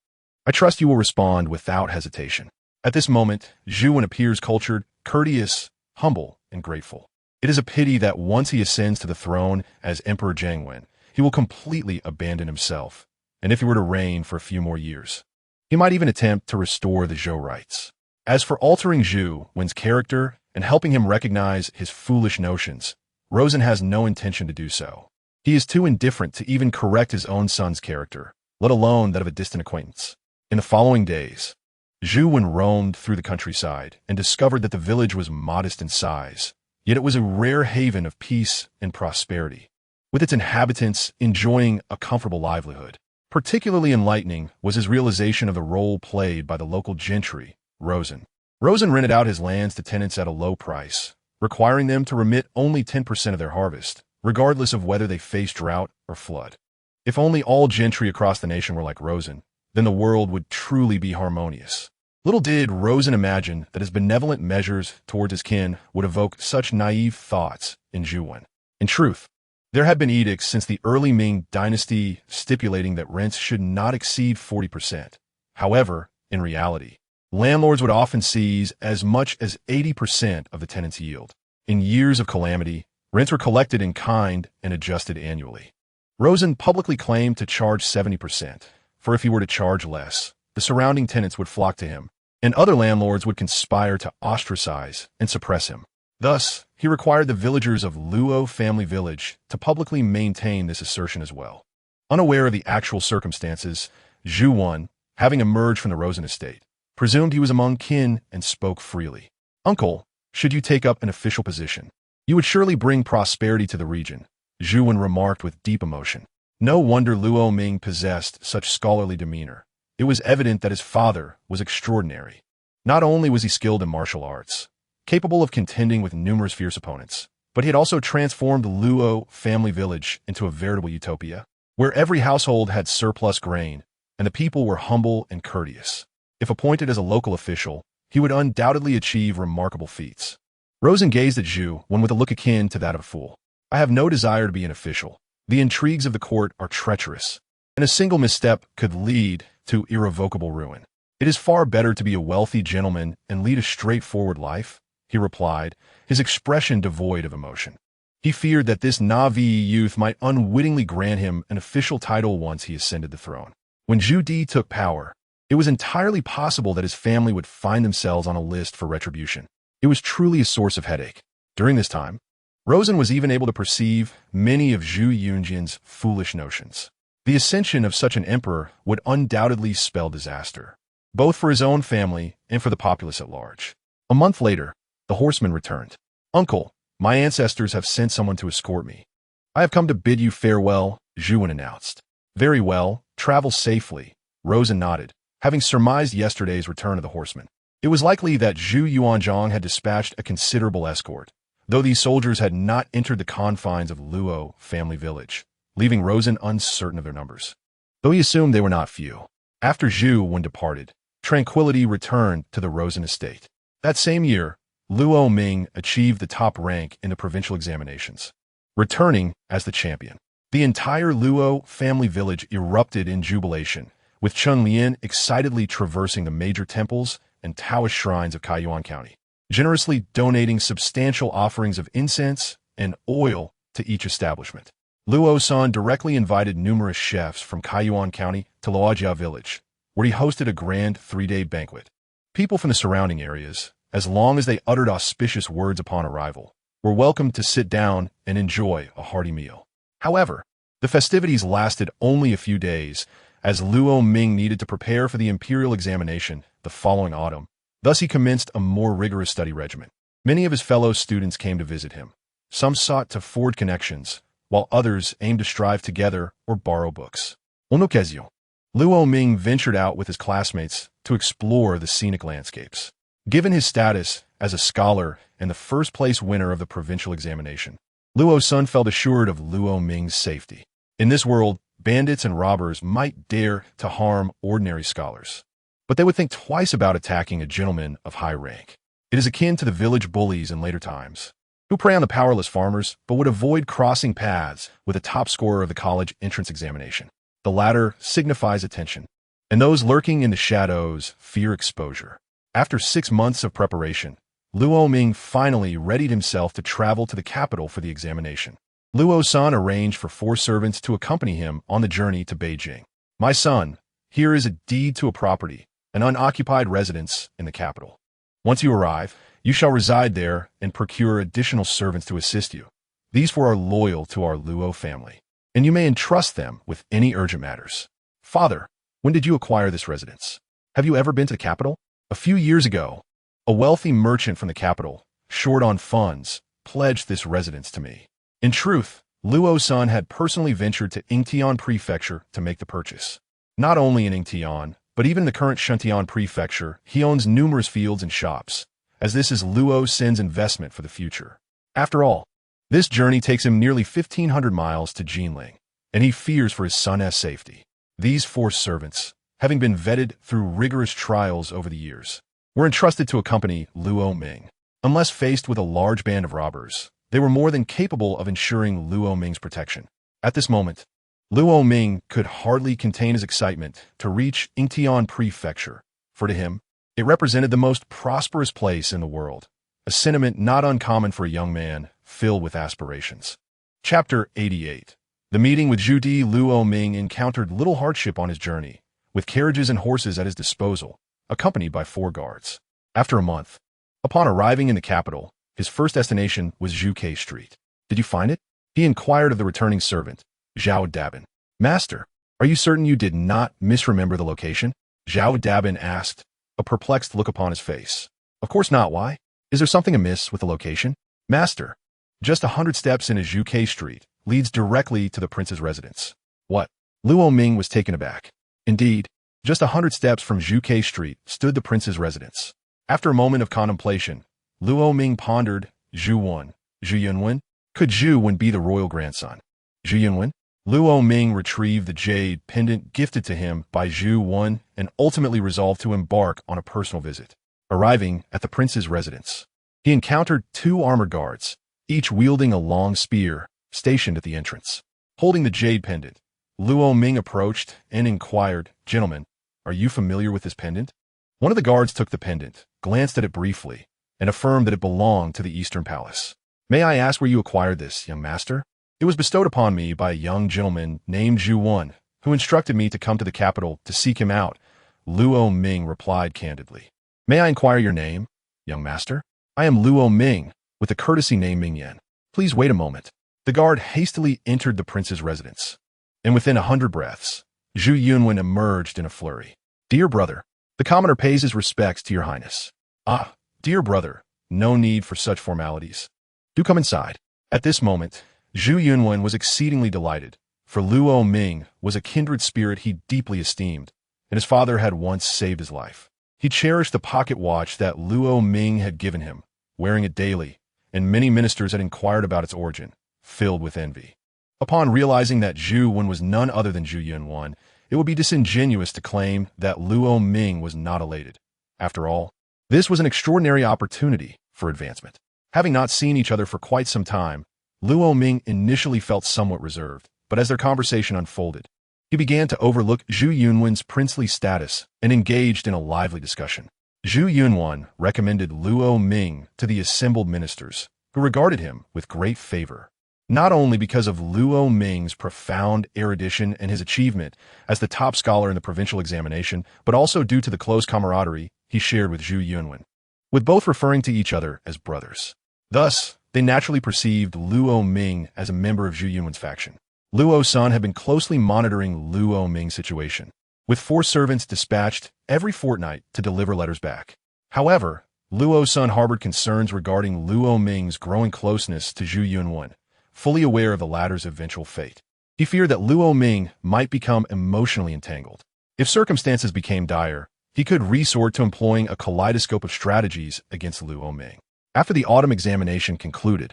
I trust you will respond without hesitation. At this moment, Zhu appears cultured, courteous, humble, and grateful. It is a pity that once he ascends to the throne as Emperor Jiangwen, he will completely abandon himself, and if he were to reign for a few more years, he might even attempt to restore the Zhou rights. As for altering Zhu's character and helping him recognize his foolish notions, Rosen has no intention to do so. He is too indifferent to even correct his own son's character, let alone that of a distant acquaintance. In the following days, Zhu roamed through the countryside and discovered that the village was modest in size, yet it was a rare haven of peace and prosperity, with its inhabitants enjoying a comfortable livelihood. Particularly enlightening was his realization of the role played by the local gentry, Rosen. Rosen rented out his lands to tenants at a low price, requiring them to remit only 10% of their harvest, regardless of whether they faced drought or flood. If only all gentry across the nation were like Rosen, then the world would truly be harmonious. Little did Rosen imagine that his benevolent measures towards his kin would evoke such naive thoughts in Zhuwen. In truth, there had been edicts since the early Ming dynasty stipulating that rents should not exceed 40%. However, in reality, landlords would often seize as much as 80% of the tenant's yield. In years of calamity, rents were collected in kind and adjusted annually. Rosen publicly claimed to charge 70%, for if he were to charge less, the surrounding tenants would flock to him, and other landlords would conspire to ostracize and suppress him. Thus, he required the villagers of Luo family village to publicly maintain this assertion as well. Unaware of the actual circumstances, Zhu Wan, having emerged from the Rosen estate, presumed he was among kin and spoke freely. "Uncle, should you take up an official position, you would surely bring prosperity to the region," Zhu Wan remarked with deep emotion. No wonder Luo Ming possessed such scholarly demeanor. It was evident that his father was extraordinary. Not only was he skilled in martial arts, capable of contending with numerous fierce opponents, but he had also transformed the Luo family village into a veritable utopia, where every household had surplus grain, and the people were humble and courteous. If appointed as a local official, he would undoubtedly achieve remarkable feats. Rosen gazed at Zhu Wan with a look akin to that of a fool. "I have no desire to be an official. The intrigues of the court are treacherous, and a single misstep could lead to irrevocable ruin. It is far better to be a wealthy gentleman and lead a straightforward life," he replied, his expression devoid of emotion. He feared that this Na'vi youth might unwittingly grant him an official title once he ascended the throne. When Zhu Di took power, it was entirely possible that his family would find themselves on a list for retribution. It was truly a source of headache. During this time, Rosen was even able to perceive many of Zhu Yunjian's foolish notions. The ascension of such an emperor would undoubtedly spell disaster, both for his own family and for the populace at large. A month later, the horseman returned. "Uncle, my ancestors have sent someone to escort me. I have come to bid you farewell," Zhu Wan announced. "Very well, travel safely," Rosen nodded, having surmised yesterday's return of the horseman. It was likely that Zhu Yuanzhang had dispatched a considerable escort, though these soldiers had not entered the confines of Luo family village, leaving Rosen uncertain of their numbers. Though he assumed they were not few. After Zhu Wan departed, tranquility returned to the Rosen estate. That same year, Luo Ming achieved the top rank in the provincial examinations, returning as the champion. The entire Luo family village erupted in jubilation, with Chun Lian excitedly traversing the major temples and Taoist shrines of Kaiyuan County, generously donating substantial offerings of incense and oil to each establishment. Luo Sen directly invited numerous chefs from Kaiyuan County to Luojia village, where he hosted a grand 3-day banquet. People from the surrounding areas, as long as they uttered auspicious words upon arrival, were welcome to sit down and enjoy a hearty meal. However, the festivities lasted only a few days, as Luo Ming needed to prepare for the imperial examination the following autumn. Thus he commenced a more rigorous study regimen. Many of his fellow students came to visit him. Some sought to forge connections, while others aimed to strive together or borrow books. On occasion, Luo Ming ventured out with his classmates to explore the scenic landscapes. Given his status as a scholar and the first-place winner of the provincial examination, Luo Sen felt assured of Luo Ming's safety. In this world, bandits and robbers might dare to harm ordinary scholars, but they would think twice about attacking a gentleman of high rank. It is akin to the village bullies in later times, who prey on the powerless farmers but would avoid crossing paths with the top scorer of the college entrance examination. The latter signifies attention, and those lurking in the shadows fear exposure. After 6 months of preparation, Luo Ming finally readied himself to travel to the capital for the examination. Luo Sen arranged for 4 servants to accompany him on the journey to Beijing. "My son, here is a deed to a property, an unoccupied residence in the capital. Once you arrive, you shall reside there and procure additional servants to assist you. These 4 are loyal to our Luo family, and you may entrust them with any urgent matters." "Father, when did you acquire this residence? Have you ever been to the capital?" "A few years ago, a wealthy merchant from the capital, short on funds, pledged this residence to me." In truth, Luo Sen had personally ventured to Yingtian Prefecture to make the purchase. Not only in Yingtian, but even in the current Shuntian Prefecture, he owns numerous fields and shops, as this is Luo Sen's investment for the future. After all, this journey takes him nearly 1,500 miles to Jinling, and he fears for his son's safety. These 4 servants, having been vetted through rigorous trials over the years, were entrusted to accompany Luo Ming. Unless faced with a large band of robbers, they were more than capable of ensuring Luo Ming's protection. At this moment, Luo Ming could hardly contain his excitement to reach Yingtian Prefecture, for to him, it represented the most prosperous place in the world, a sentiment not uncommon for a young man filled with aspirations. Chapter 88. The meeting with Zhu Di. Luo Ming encountered little hardship on his journey, with carriages and horses at his disposal, accompanied by 4 guards. After a month, upon arriving in the capital, his first destination was Zhuke Street. "Did you find it?" he inquired of the returning servant, Zhao Dabin. "Master, are you certain you did not misremember the location?" Zhao Dabin asked, a perplexed look upon his face. "Of course not. Why? Is there something amiss with the location?" "Master, just 100 steps into Zhuke Street leads directly to the prince's residence." "What?" Luo Ming was taken aback. Indeed, just 100 steps from Zhuke Street stood the prince's residence. After a moment of contemplation, Luo Ming pondered, Zhu Yunwen? Could Zhu Wen be the royal grandson? Zhu Yunwen? Luo Ming retrieved the jade pendant gifted to him by Zhu Wen and ultimately resolved to embark on a personal visit. Arriving at the prince's residence, he encountered 2 armored guards, each wielding a long spear, stationed at the entrance. Holding the jade pendant, Luo Ming approached and inquired, "Gentlemen, are you familiar with this pendant?" One of the guards took the pendant, glanced at it briefly, and affirmed that it belonged to the Eastern Palace. "May I ask where you acquired this, young master?" "It was bestowed upon me by a young gentleman named Zhu Wen, who instructed me to come to the capital to seek him out," Luo Ming replied candidly. "May I inquire your name, young master?" "I am Luo Ming, with the courtesy name Mingyan." "Please wait a moment." The guard hastily entered the prince's residence, and within 100 breaths, Zhu Yunwen emerged in a flurry. "Dear brother, the commoner pays his respects to your highness." "Ah, dear brother, no need for such formalities. Do come inside." At this moment, Zhu Yunwen was exceedingly delighted, for Luo Ming was a kindred spirit he deeply esteemed, and his father had once saved his life. He cherished the pocket watch that Luo Ming had given him, wearing it daily, and many ministers had inquired about its origin, filled with envy. Upon realizing that Zhu Wen was none other than Zhu Yunwen, it would be disingenuous to claim that Luo Ming was not elated. After all, this was an extraordinary opportunity for advancement. Having not seen each other for quite some time, Luo Ming initially felt somewhat reserved, but as their conversation unfolded, he began to overlook Zhu Yunwen's princely status and engaged in a lively discussion. Zhu Yunwen recommended Luo Ming to the assembled ministers, who regarded him with great favor, not only because of Luo Ming's profound erudition and his achievement as the top scholar in the provincial examination, but also due to the close camaraderie he shared with Zhu Yunwen, with both referring to each other as brothers. Thus, they naturally perceived Luo Ming as a member of Zhu Yunwen's faction. Luo Sen had been closely monitoring Luo Ming's situation, with 4 servants dispatched every fortnight to deliver letters back. However, Luo Sen harbored concerns regarding Luo Ming's growing closeness to Zhu Yunwen, fully aware of the latter's eventual fate. He feared that Luo Ming might become emotionally entangled. If circumstances became dire, he could resort to employing a kaleidoscope of strategies against Luo Ming. After the autumn examination concluded,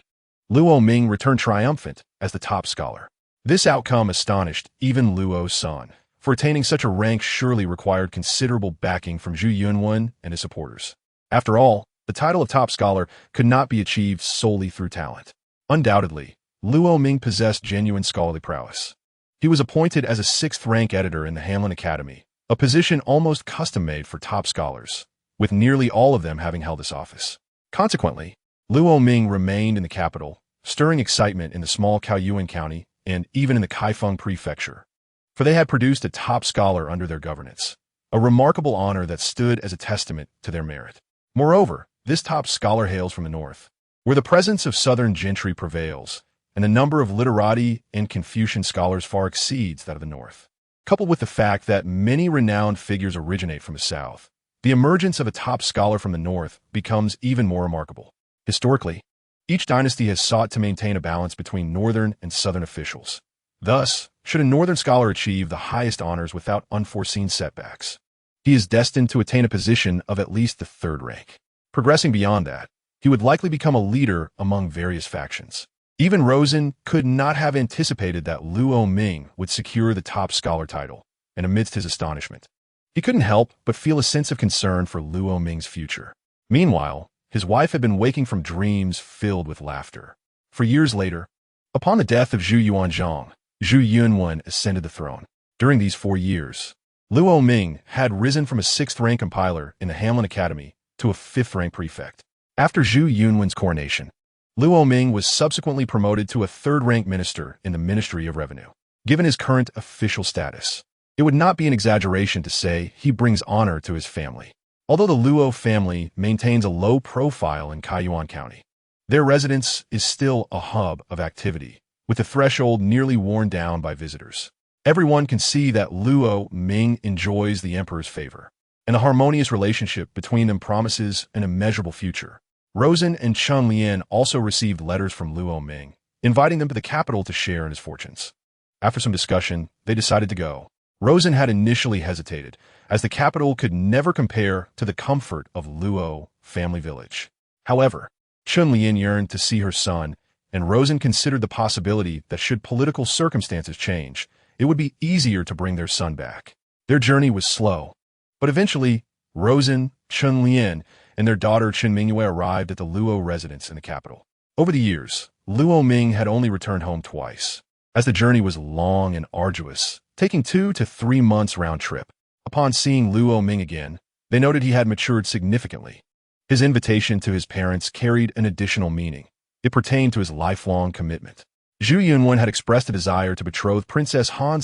Luo Ming returned triumphant as the top scholar. This outcome astonished even Luo Sen, for attaining such a rank surely required considerable backing from Zhu Yunwen and his supporters. After all, the title of top scholar could not be achieved solely through talent. Undoubtedly, Luo Ming possessed genuine scholarly prowess. He was appointed as a 6th-rank editor in the Hanlin Academy, a position almost custom-made for top scholars, with nearly all of them having held this office. Consequently, Luo Ming remained in the capital, stirring excitement in the small Kaoyuan County and even in the Kaifeng Prefecture, for they had produced a top scholar under their governance, a remarkable honor that stood as a testament to their merit. Moreover, this top scholar hails from the north, where the presence of southern gentry prevails, and the number of literati and Confucian scholars far exceeds that of the north. Coupled with the fact that many renowned figures originate from the south, the emergence of a top scholar from the north becomes even more remarkable. Historically, each dynasty has sought to maintain a balance between northern and southern officials. Thus, should a northern scholar achieve the highest honors without unforeseen setbacks, he is destined to attain a position of at least the 3rd rank. Progressing beyond that, he would likely become a leader among various factions. Even Rosen could not have anticipated that Luo Ming would secure the top scholar title, and amidst his astonishment, He couldn't help but feel a sense of concern for Luo Ming's future. Meanwhile, his wife had been waking from dreams filled with laughter. For years later, upon the death of Zhu Yuanzhang, Zhu Yunwen ascended the throne. During these 4 years, Luo Ming had risen from a 6th-rank compiler in the Hamlin Academy to a 5th-rank prefect. After Zhu Yunwen's coronation, Luo Ming was subsequently promoted to a 3rd-rank minister in the Ministry of Revenue. Given his current official status, it would not be an exaggeration to say he brings honor to his family. Although the Luo family maintains a low profile in Kaiyuan County, their residence is still a hub of activity, with the threshold nearly worn down by visitors. Everyone can see that Luo Ming enjoys the emperor's favor, and the harmonious relationship between them promises an immeasurable future. Rosen and Chun Lian also received letters from Luo Ming, inviting them to the capital to share in his fortunes. After some discussion, they decided to go. Rosen had initially hesitated, as the capital could never compare to the comfort of Luo family village. However, Chun Lian yearned to see her son, and Rosen considered the possibility that should political circumstances change, it would be easier to bring their son back. Their journey was slow, but eventually, Rosen, Chun Lian, and their daughter Chen Mingyue arrived at the Luo residence in the capital. Over the years, Luo Ming had only returned home twice, as the journey was long and arduous, taking 2 to 3 months round trip. Upon seeing Luo Ming again, they noted he had matured significantly. His invitation to his parents carried an additional meaning. It pertained to his lifelong commitment. Zhu Yunwen had expressed a desire to betroth Princess Han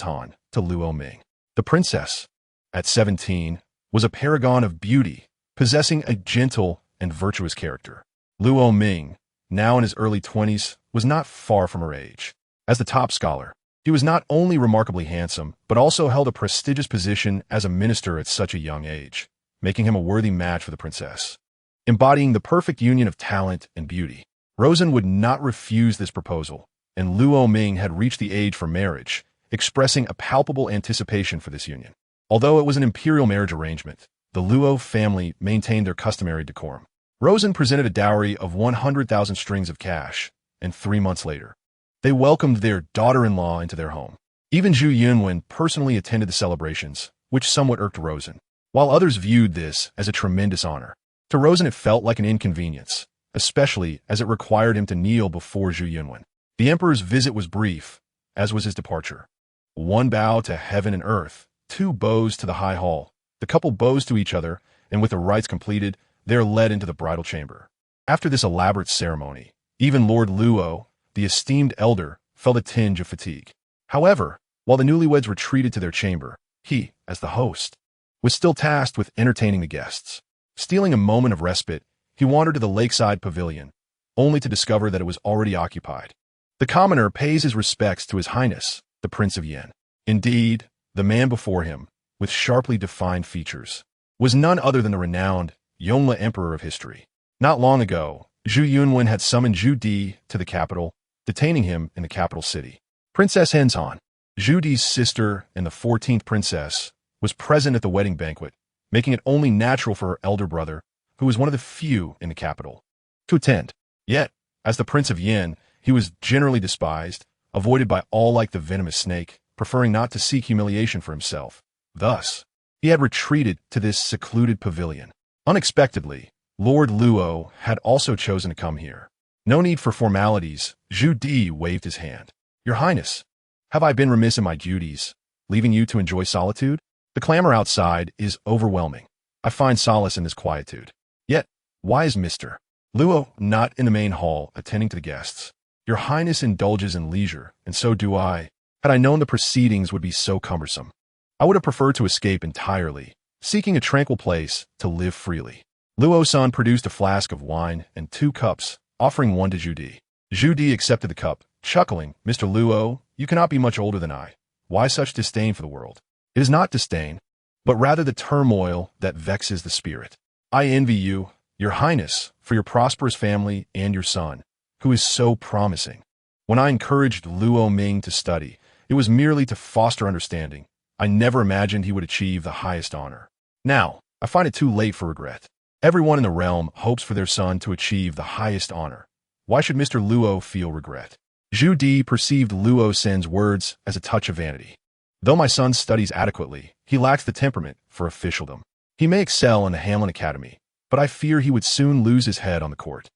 to Luo Ming. The princess, at 17, was a paragon of beauty, possessing a gentle and virtuous character. Luo Ming, now in his early 20s, was not far from her age. As the top scholar, he was not only remarkably handsome, but also held a prestigious position as a minister at such a young age, making him a worthy match for the princess. Embodying the perfect union of talent and beauty, Rosen would not refuse this proposal, and Luo Ming had reached the age for marriage, expressing a palpable anticipation for this union. Although it was an imperial marriage arrangement, the Luo family maintained their customary decorum. Rosen presented a dowry of 100,000 strings of cash, and 3 months later, they welcomed their daughter-in-law into their home. Even Zhu Yunwen personally attended the celebrations, which somewhat irked Rosen, while others viewed this as a tremendous honor. To Rosen it felt like an inconvenience, especially as it required him to kneel before Zhu Yunwen. The emperor's visit was brief, as was his departure. 1 bow to heaven and earth, 2 bows to the high hall. The couple bows to each other, and with the rites completed, they are led into the bridal chamber. After this elaborate ceremony, even Lord Luo, the esteemed elder, felt a tinge of fatigue. However, while the newlyweds retreated to their chamber, he, as the host, was still tasked with entertaining the guests. Stealing a moment of respite, he wandered to the lakeside pavilion, only to discover that it was already occupied. The commoner pays his respects to His Highness, the Prince of Yen. Indeed, the man before him, with sharply defined features, was none other than the renowned Yongle Emperor of history. Not long ago, Zhu Yunwen had summoned Zhu Di to the capital, detaining him in the capital city. Princess Henzhan, Zhu Di's sister and the 14th princess, was present at the wedding banquet, making it only natural for her elder brother, who was one of the few in the capital, to attend. Yet, as the Prince of Yen, he was generally despised, avoided by all like the venomous snake, preferring not to seek humiliation for himself. Thus, he had retreated to this secluded pavilion. Unexpectedly, Lord Luo had also chosen to come here. No need for formalities, Zhu Di waved his hand. Your Highness, have I been remiss in my duties, leaving you to enjoy solitude? The clamor outside is overwhelming. I find solace in this quietude. Yet, why is Mr. Luo not in the main hall attending to the guests? Your Highness indulges in leisure, and so do I. Had I known the proceedings would be so cumbersome, I would have preferred to escape entirely, seeking a tranquil place to live freely. Luo Sen produced a flask of wine and 2 cups, offering one to Zhu Di. Zhu Di accepted the cup, chuckling, Mr. Luo, you cannot be much older than I. Why such disdain for the world? It is not disdain, but rather the turmoil that vexes the spirit. I envy you, Your Highness, for your prosperous family and your son, who is so promising. When I encouraged Luo Ming to study, it was merely to foster understanding. I never imagined he would achieve the highest honor. Now, I find it too late for regret. Everyone in the realm hopes for their son to achieve the highest honor. Why should Mr. Luo feel regret? Zhu Di perceived Luo Sen's words as a touch of vanity. Though my son studies adequately, he lacks the temperament for officialdom. He may excel in the Hamlin Academy, but I fear he would soon lose his head on the court.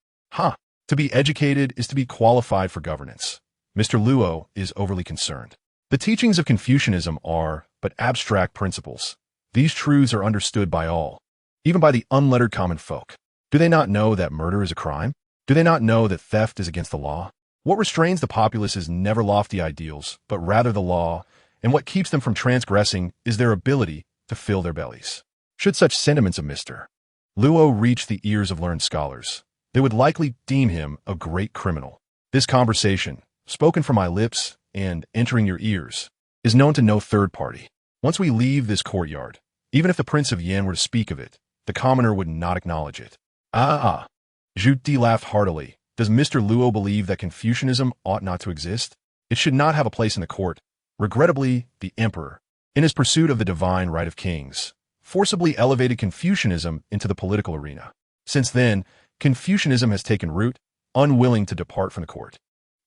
To be educated is to be qualified for governance. Mr. Luo is overly concerned. The teachings of Confucianism are but abstract principles. These truths are understood by all, even by the unlettered common folk. Do they not know that murder is a crime? Do they not know that theft is against the law? What restrains the populace is never lofty ideals, but rather the law, and what keeps them from transgressing is their ability to fill their bellies. Should such sentiments of Mr. Luo reach the ears of learned scholars, they would likely deem him a great criminal. This conversation, spoken from my lips and entering your ears, is known to no third party. Once we leave this courtyard, even if the Prince of Yen were to speak of it, the commoner would not acknowledge it. Zhu Di laughed heartily. Does Mr. Luo believe that Confucianism ought not to exist? It should not have a place in the court. Regrettably, the emperor, in his pursuit of the divine right of kings, forcibly elevated Confucianism into the political arena. Since then, Confucianism has taken root, unwilling to depart from the court.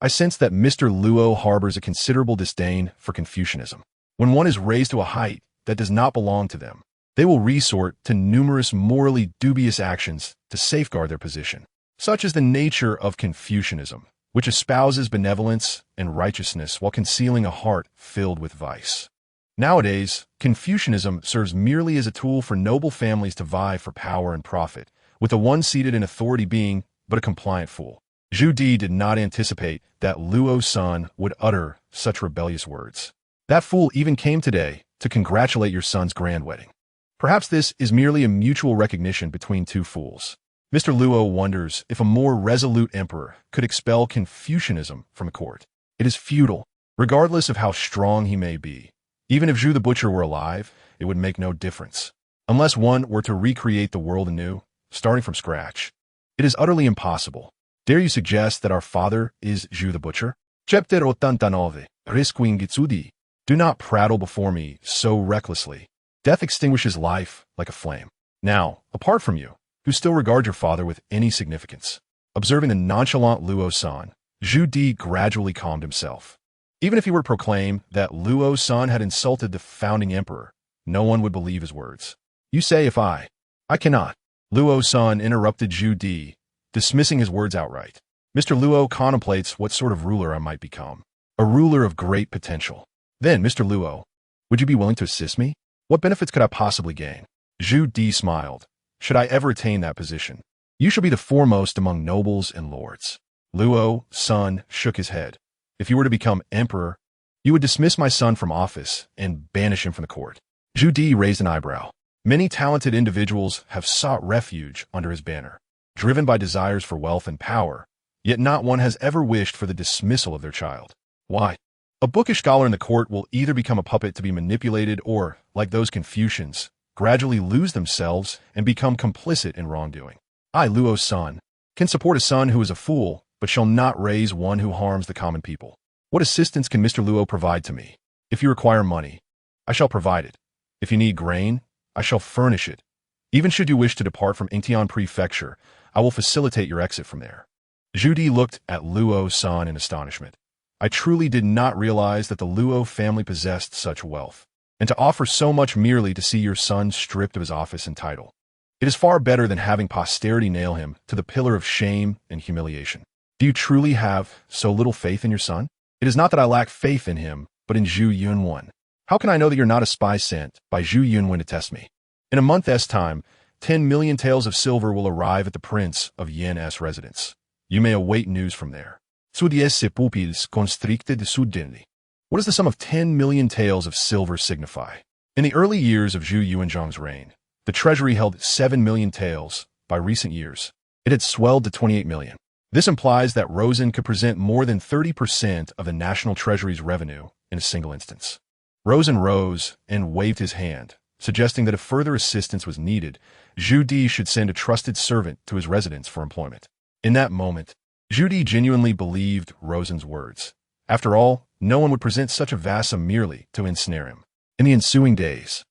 I sense that Mr. Luo harbors a considerable disdain for Confucianism. When one is raised to a height that does not belong to them, they will resort to numerous morally dubious actions to safeguard their position. Such is the nature of Confucianism, which espouses benevolence and righteousness while concealing a heart filled with vice. Nowadays, Confucianism serves merely as a tool for noble families to vie for power and profit, with the one seated in authority being but a compliant fool. Zhu Di did not anticipate that Luo Sen would utter such rebellious words. That fool even came today to congratulate your son's grand wedding. Perhaps this is merely a mutual recognition between two fools. Mr. Luo wonders if a more resolute emperor could expel Confucianism from a court. It is futile, regardless of how strong he may be. Even if Zhu the Butcher were alive, it would make no difference. Unless one were to recreate the world anew, starting from scratch. It is utterly impossible. Dare you suggest that our father is Zhu the Butcher? Chapter 89, Risquingitsudi. Do not prattle before me so recklessly. Death extinguishes life like a flame. Now, apart from you, who still regard your father with any significance. Observing the nonchalant Luo Sen, Zhu Di gradually calmed himself. Even if he were to proclaim that Luo Sen had insulted the founding emperor, no one would believe his words. You say if I cannot. Luo Sen interrupted Zhu Di, dismissing his words outright. Mr. Luo contemplates what sort of ruler I might become. A ruler of great potential. Then, Mr. Luo, would you be willing to assist me? What benefits could I possibly gain? Zhu Di smiled. Should I ever attain that position, you shall be the foremost among nobles and lords. Luo Sen shook his head. If you were to become emperor, you would dismiss my son from office and banish him from the court. Zhu Di raised an eyebrow. Many talented individuals have sought refuge under his banner, driven by desires for wealth and power, yet not one has ever wished for the dismissal of their child. Why? A bookish scholar in the court will either become a puppet to be manipulated or, like those Confucians, gradually lose themselves and become complicit in wrongdoing. I, Luo Sen, can support a son who is a fool, but shall not raise one who harms the common people. What assistance can Mr. Luo provide to me? If you require money, I shall provide it. If you need grain, I shall furnish it. Even should you wish to depart from Ingtian Prefecture, I will facilitate your exit from there. Zhu Di looked at Luo Sen in astonishment. I truly did not realize that the Luo family possessed such wealth, and to offer so much merely to see your son stripped of his office and title. It is far better than having posterity nail him to the pillar of shame and humiliation. Do you truly have so little faith in your son? It is not that I lack faith in him, but in Zhu Yunwen. How can I know that you're not a spy sent by Zhu Yunwen to test me? In a month's time, 10 million taels of silver will arrive at the Prince of Yen's residence. You may await news from there. What does the sum of 10 million taels of silver signify? In the early years of Zhu Yuanzhang's reign, the treasury held 7 million taels. By recent years, it had swelled to 28 million. This implies that Rosen could present more than 30% of the national treasury's revenue in a single instance. Rosen rose and waved his hand, suggesting that if further assistance was needed, Zhu Di should send a trusted servant to his residence for employment. In that moment, Zhu Di genuinely believed Rosen's words. After all, no one would present such a vast sum merely to ensnare him. In the ensuing days,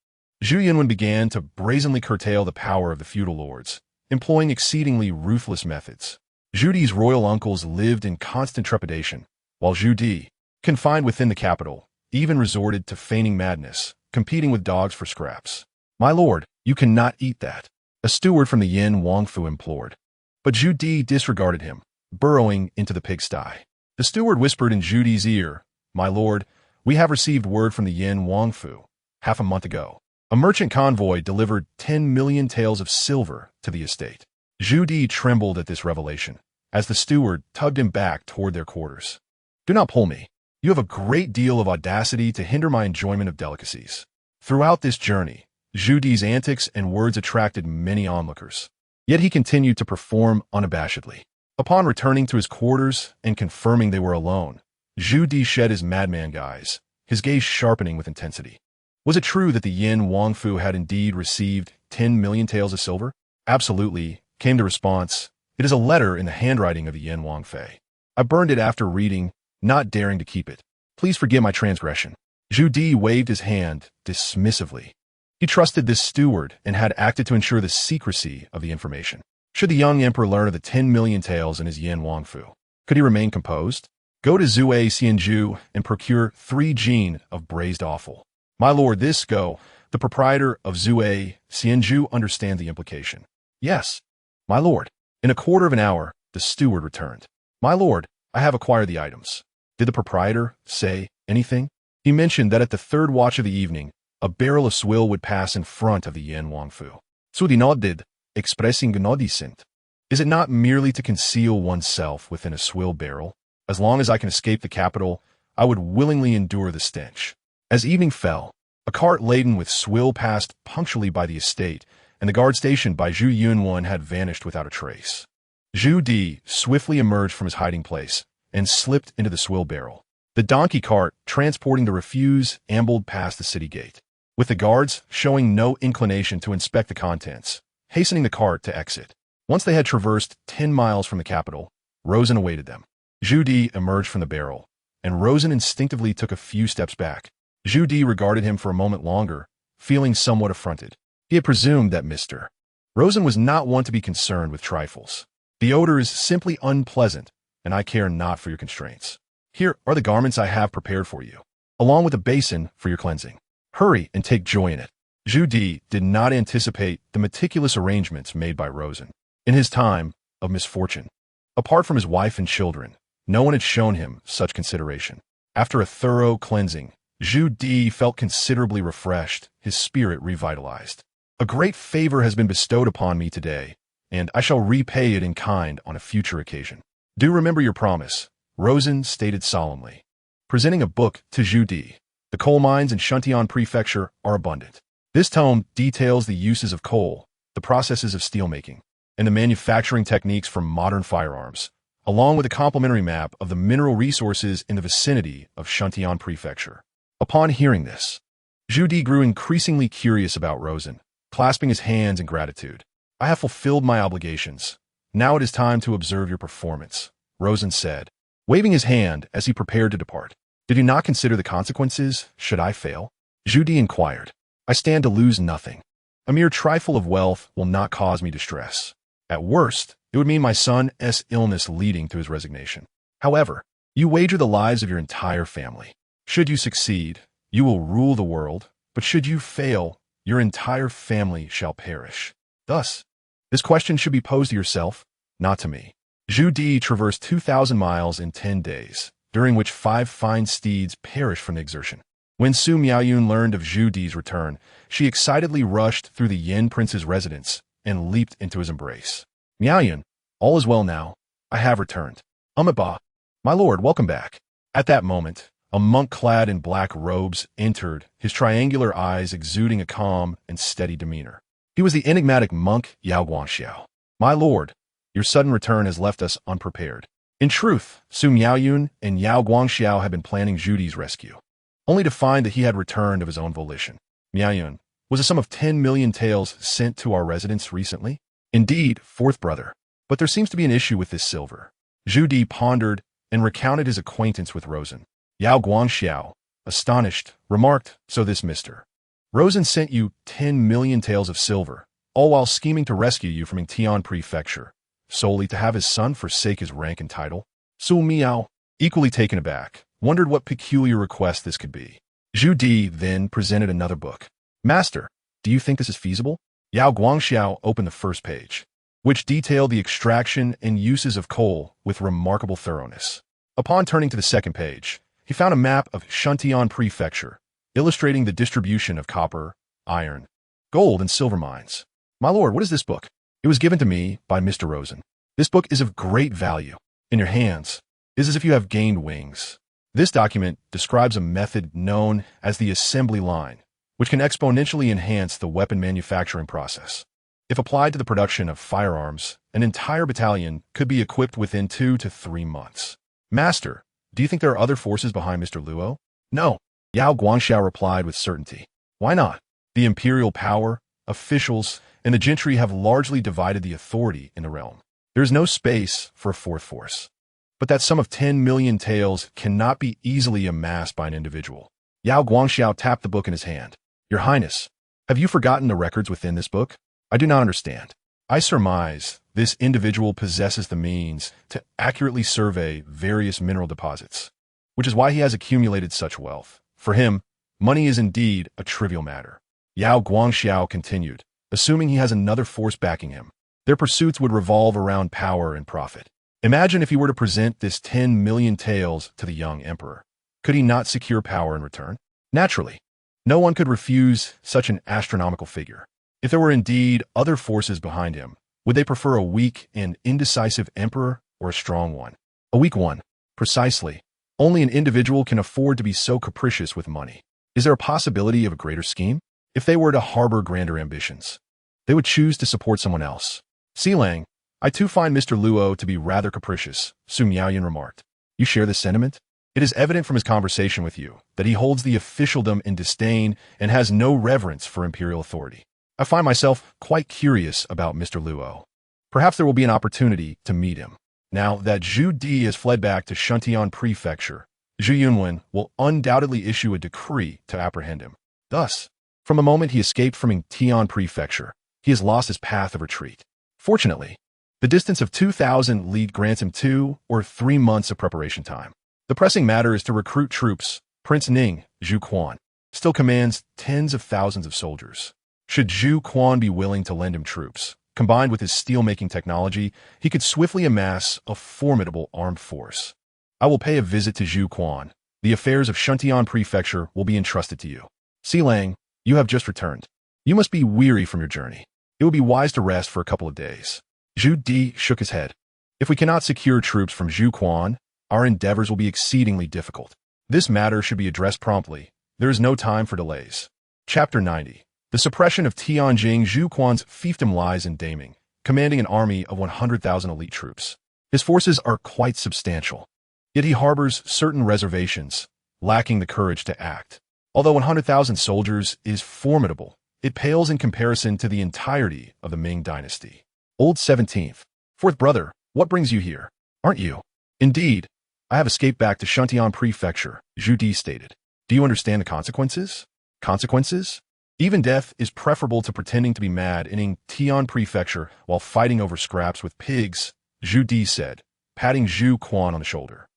Zhu Yunwen began to brazenly curtail the power of the feudal lords, employing exceedingly ruthless methods. Zhu Di's royal uncles lived in constant trepidation, while Zhu Di, confined within the capital, even resorted to feigning madness, competing with dogs for scraps. "My lord, you cannot eat that," a steward from the Yin Wangfu implored. But Zhu Di disregarded him, burrowing into the pigsty. The steward whispered in Zhu Di's ear, "My lord, we have received word from the Yin Wangfu. Half a month ago, a merchant convoy delivered 10 million taels of silver to the estate." Zhu Di trembled at this revelation, as the steward tugged him back toward their quarters. "Do not pull me. You have a great deal of audacity to hinder my enjoyment of delicacies." Throughout this journey, Zhu Di's antics and words attracted many onlookers. Yet he continued to perform unabashedly. Upon returning to his quarters and confirming they were alone, Zhu Di shed his madman guise, his gaze sharpening with intensity. Was it true that the Yin Wangfu had indeed received 10 million taels of silver? "Absolutely," came the response. "It is a letter in the handwriting of the Yin Wangfei. I burned it after reading, not daring to keep it. Please forgive my transgression." Zhu Di waved his hand dismissively. He trusted this steward and had acted to ensure the secrecy of the information. Should the young emperor learn of the 10 million taels in his Yin Wangfu, could he remain composed? "Go to Zue Xianju and procure 3 jin of braised offal." "My lord, this go." The proprietor of Zue Xianju understand the implication. "Yes, my lord." In a quarter of an hour, the steward returned. "My lord, I have acquired the items." Did the proprietor say anything? He mentioned that at the 3rd watch of the evening, a barrel of swill would pass in front of the Yin Wangfu. "Sudinodid, expressing gnodicent. Is it not merely to conceal oneself within a swill barrel? As long as I can escape the capital, I would willingly endure the stench." As evening fell, a cart laden with swill passed punctually by the estate, and the guard stationed by Zhu Yunwan had vanished without a trace. Zhu Di swiftly emerged from his hiding place and slipped into the swill barrel. The donkey cart, transporting the refuse, ambled past the city gate, with the guards showing no inclination to inspect the contents, hastening the cart to exit. Once they had traversed 10 miles from the capital, Rosen awaited them. Zhu Di emerged from the barrel, and Rosen instinctively took a few steps back. Zhu Di regarded him for a moment longer, feeling somewhat affronted. He had presumed that Mr. Rosen was not one to be concerned with trifles. "The odor is simply unpleasant, and I care not for your constraints. Here are the garments I have prepared for you, along with a basin for your cleansing. Hurry and take joy in it." Zhu Di did not anticipate the meticulous arrangements made by Rosen. In his time of misfortune, apart from his wife and children, no one had shown him such consideration. After a thorough cleansing, Zhu Di felt considerably refreshed, his spirit revitalized. "A great favor has been bestowed upon me today, and I shall repay it in kind on a future occasion. Do remember your promise," Rosen stated solemnly, presenting a book to Zhu Di. The coal mines in Shuntian Prefecture are abundant. This tome details the uses of coal, the processes of steelmaking, and the manufacturing techniques for modern firearms, along with a complimentary map of the mineral resources in the vicinity of Shuntian Prefecture. Upon hearing this, Zhu Di grew increasingly curious about Rosen, clasping his hands in gratitude. "I have fulfilled my obligations. Now it is time to observe your performance," Rosen said, waving his hand as he prepared to depart. "Did you not consider the consequences, should I fail?" Zhu Di inquired. "I stand to lose nothing. A mere trifle of wealth will not cause me distress. At worst, it would mean my son's illness leading to his resignation. However, you wager the lives of your entire family. Should you succeed, you will rule the world, but should you fail, your entire family shall perish. Thus, this question should be posed to yourself, not to me." Zhu Di traversed 2,000 miles in 10 days, during which 5 fine steeds perished from the exertion. When Su Miaoyun learned of Zhu Di's return, she excitedly rushed through the Yin prince's residence and leaped into his embrace. "Miaoyun, all is well now. I have returned." "Amiba, my lord, welcome back." At that moment, a monk clad in black robes entered, his triangular eyes exuding a calm and steady demeanor. He was the enigmatic monk Yao Guangxiao. "My lord, your sudden return has left us unprepared." In truth, Su Miaoyun and Yao Guangxiao had been planning Zhu Di's rescue, only to find that he had returned of his own volition. "Miaoyun, was a sum of 10 million taels sent to our residence recently?" "Indeed, fourth brother, but there seems to be an issue with this silver." Zhu Di pondered and recounted his acquaintance with Rosen. Yao Guangxiao, astonished, remarked, "So this Mr. Rosen sent you 10 million taels of silver, all while scheming to rescue you from Tian Prefecture, solely to have his son forsake his rank and title?" Su Miao, equally taken aback, wondered what peculiar request this could be. Zhu Di then presented another book. Master, do you think this is feasible? Yao Guangxiao opened the first page, which detailed the extraction and uses of coal with remarkable thoroughness. Upon turning to the second page, he found a map of Shuntian Prefecture, illustrating the distribution of copper, iron, gold, and silver mines. My lord, what is this book? It was given to me by Mr. Rosen. This book is of great value. In your hands, it is as if you have gained wings. This document describes a method known as the assembly line, which can exponentially enhance the weapon manufacturing process. If applied to the production of firearms, an entire battalion could be equipped within 2 to 3 months. Master, do you think there are other forces behind Mr. Luo? No, Yao Guangxiao replied with certainty. Why not? The imperial power, officials, and the gentry have largely divided the authority in the realm. There is no space for a fourth force. But that sum of 10 million taels cannot be easily amassed by an individual. Yao Guangxiao tapped the book in his hand. Your Highness, have you forgotten the records within this book? I do not understand. I surmise this individual possesses the means to accurately survey various mineral deposits, which is why he has accumulated such wealth. For him, money is indeed a trivial matter. Yao Guangxiao continued, assuming he has another force backing him. Their pursuits would revolve around power and profit. Imagine if he were to present this 10 million taels to the young emperor. Could he not secure power in return? Naturally. No one could refuse such an astronomical figure. If there were indeed other forces behind him, would they prefer a weak and indecisive emperor or a strong one? A weak one. Precisely. Only an individual can afford to be so capricious with money. Is there a possibility of a greater scheme? If they were to harbor grander ambitions, they would choose to support someone else. Xilang, I too find Mr. Luo to be rather capricious, Su Miaoyan remarked. You share this sentiment? It is evident from his conversation with you that he holds the officialdom in disdain and has no reverence for imperial authority. I find myself quite curious about Mr. Luo. Perhaps there will be an opportunity to meet him. Now that Zhu Di has fled back to Shuntian Prefecture, Zhu Yunwen will undoubtedly issue a decree to apprehend him. Thus, from the moment he escaped from Tian Prefecture, he has lost his path of retreat. Fortunately, the distance of 2,000 li grants him 2 or 3 months of preparation time. The pressing matter is to recruit troops. Prince Ning, Zhu Quan, still commands tens of thousands of soldiers. Should Zhu Quan be willing to lend him troops, combined with his steel-making technology, he could swiftly amass a formidable armed force. I will pay a visit to Zhu Quan. The affairs of Shuntian Prefecture will be entrusted to you. Xilang, you have just returned. You must be weary from your journey. It would be wise to rest for a couple of days. Zhu Di shook his head. If we cannot secure troops from Zhu Quan, our endeavors will be exceedingly difficult. This matter should be addressed promptly. There is no time for delays. Chapter 90. The suppression of Tianjing. Zhu Quan's fiefdom lies in Daming, commanding an army of 100,000 elite troops. His forces are quite substantial, yet he harbors certain reservations, lacking the courage to act. Although 100,000 soldiers is formidable, it pales in comparison to the entirety of the Ming dynasty. Old 17th. Fourth brother, what brings you here? Aren't you? Indeed, I have escaped back to Shuntian Prefecture, Zhu Di stated. Do you understand the consequences? Consequences? Even death is preferable to pretending to be mad in Tian Prefecture while fighting over scraps with pigs, Zhu Di said, patting Zhu Quan on the shoulder.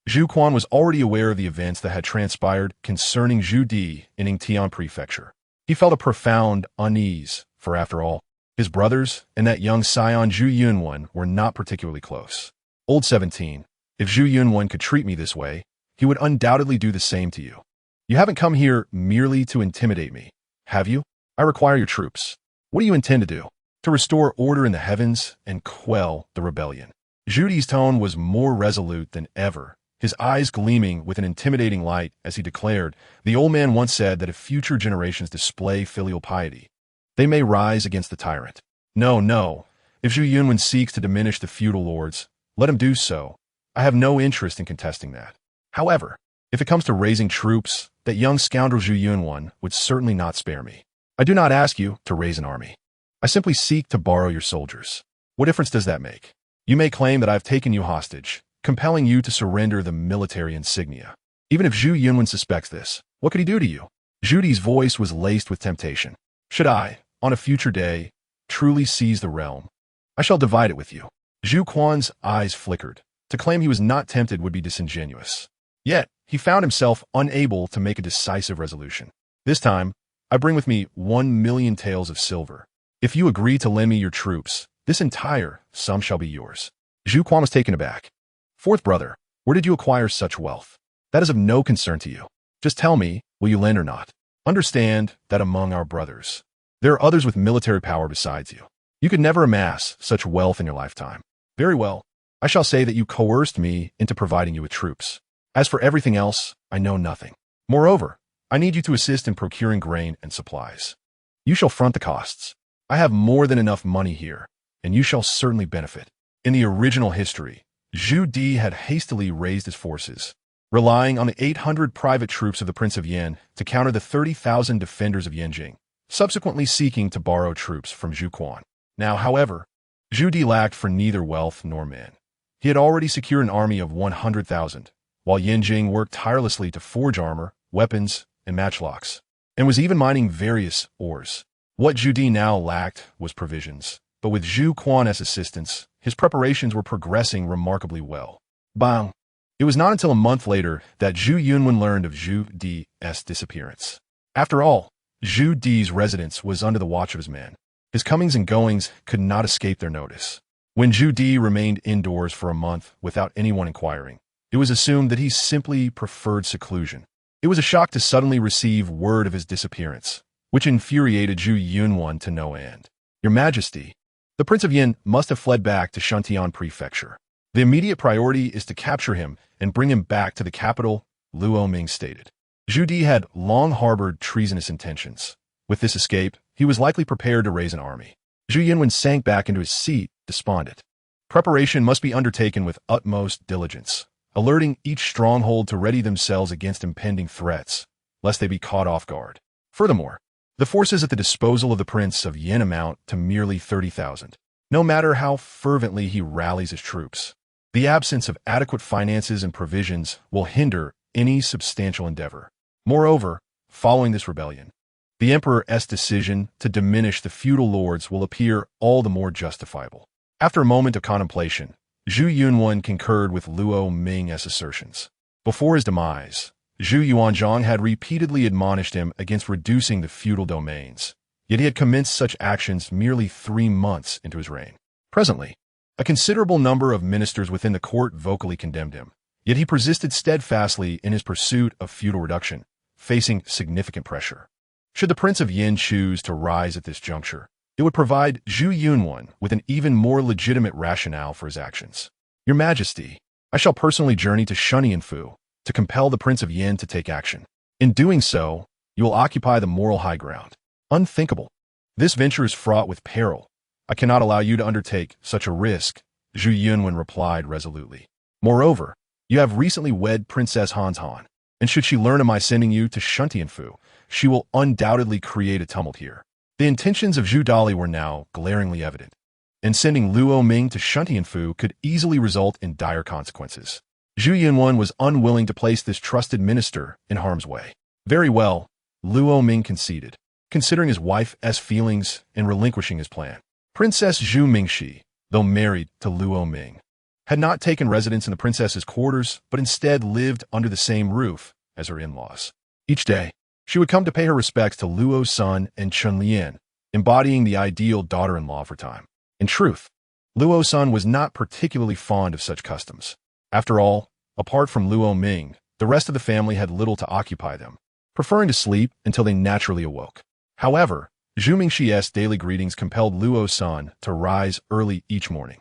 Zhu Quan was already aware of the events that had transpired concerning Zhu Di in Tian Prefecture. He felt a profound unease, for after all, his brothers and that young scion Zhu Yunwen were not particularly close. Old 17, if Zhu Yunwen could treat me this way, he would undoubtedly do the same to you. You haven't come here merely to intimidate me, have you? I require your troops. What do you intend to do? To restore order in the heavens and quell the rebellion. Zhu Di's tone was more resolute than ever, his eyes gleaming with an intimidating light as he declared, the old man once said that if future generations display filial piety, they may rise against the tyrant. No, no. If Zhu Yunwen seeks to diminish the feudal lords, let him do so. I have no interest in contesting that. However, if it comes to raising troops, that young scoundrel Zhu Yunwen would certainly not spare me. I do not ask you to raise an army. I simply seek to borrow your soldiers. What difference does that make? You may claim that I have taken you hostage, compelling you to surrender the military insignia. Even if Zhu Yunwen suspects this, what could he do to you? Zhu Di's voice was laced with temptation. Should I, on a future day, truly seize the realm, I shall divide it with you. Zhu Quan's eyes flickered. To claim he was not tempted would be disingenuous. Yet, he found himself unable to make a decisive resolution. This time, I bring with me 1,000,000 taels of silver. If you agree to lend me your troops, this entire sum shall be yours. Zhu Quan was taken aback. Fourth brother, where did you acquire such wealth? That is of no concern to you. Just tell me, will you lend or not? Understand that among our brothers, there are others with military power besides you. You could never amass such wealth in your lifetime. Very well. I shall say that you coerced me into providing you with troops. As for everything else, I know nothing. Moreover, I need you to assist in procuring grain and supplies. You shall front the costs. I have more than enough money here, and you shall certainly benefit. In the original history, Zhu Di had hastily raised his forces, relying on the 800 private troops of the Prince of Yin to counter the 30,000 defenders of Yanjing, subsequently seeking to borrow troops from Zhu Quan. Now, however, Zhu Di lacked for neither wealth nor men. He had already secured an army of 100,000, while Yanjing worked tirelessly to forge armor, weapons, and matchlocks, and was even mining various ores. What Zhu Di now lacked was provisions, but with Zhu Quan as assistance, his preparations were progressing remarkably well. Bang! It was not until a month later that Zhu Yunwen learned of Zhu Di's disappearance. After all, Zhu Di's residence was under the watch of his men. His comings and goings could not escape their notice. When Zhu Di remained indoors for a month without anyone inquiring, it was assumed that he simply preferred seclusion. It was a shock to suddenly receive word of his disappearance, which infuriated Zhu Yunwen to no end. Your Majesty, the Prince of Yin must have fled back to Shantian Prefecture. The immediate priority is to capture him and bring him back to the capital, Luo Ming stated. Zhu Di had long harbored treasonous intentions. With this escape, he was likely prepared to raise an army. Zhu Yunwen sank back into his seat, despondent. Preparation must be undertaken with utmost diligence, alerting each stronghold to ready themselves against impending threats, lest they be caught off guard. Furthermore, the forces at the disposal of the Prince of Yin amount to merely 30,000. No matter how fervently he rallies his troops, the absence of adequate finances and provisions will hinder any substantial endeavor. Moreover, following this rebellion, the Emperor's decision to diminish the feudal lords will appear all the more justifiable. After a moment of contemplation, Zhu Yunwen concurred with Luo Ming's assertions. Before his demise, Zhu Yuanzhang had repeatedly admonished him against reducing the feudal domains, yet he had commenced such actions merely 3 months into his reign. Presently, a considerable number of ministers within the court vocally condemned him, yet he persisted steadfastly in his pursuit of feudal reduction, facing significant pressure. Should the Prince of Yin choose to rise at this juncture, it would provide Zhu Yunwen with an even more legitimate rationale for his actions. Your Majesty, I shall personally journey to Shunyanfu to compel the Prince of Yin to take action. In doing so, you will occupy the moral high ground. Unthinkable. This venture is fraught with peril. I cannot allow you to undertake such a risk, Zhu Yunwen replied resolutely. Moreover, you have recently wed Princess Han, and should she learn of my sending you to Shunyanfu, she will undoubtedly create a tumult here. The intentions of Zhu Dali were now glaringly evident, and sending Luo Ming to Shunyanfu could easily result in dire consequences. Zhu Yunwen was unwilling to place this trusted minister in harm's way. Very well, Luo Ming conceded, considering his wife's feelings and relinquishing his plan. Princess Zhu Mingxi, though married to Luo Ming, had not taken residence in the princess's quarters, but instead lived under the same roof as her in-laws. Each day, she would come to pay her respects to Luo Sen and Chun Lian, embodying the ideal daughter-in-law for time. In truth, Luo Sen was not particularly fond of such customs. After all, apart from Luo Ming, the rest of the family had little to occupy them, preferring to sleep until they naturally awoke. However, Zhu Mingxi's daily greetings compelled Luo Sen to rise early each morning.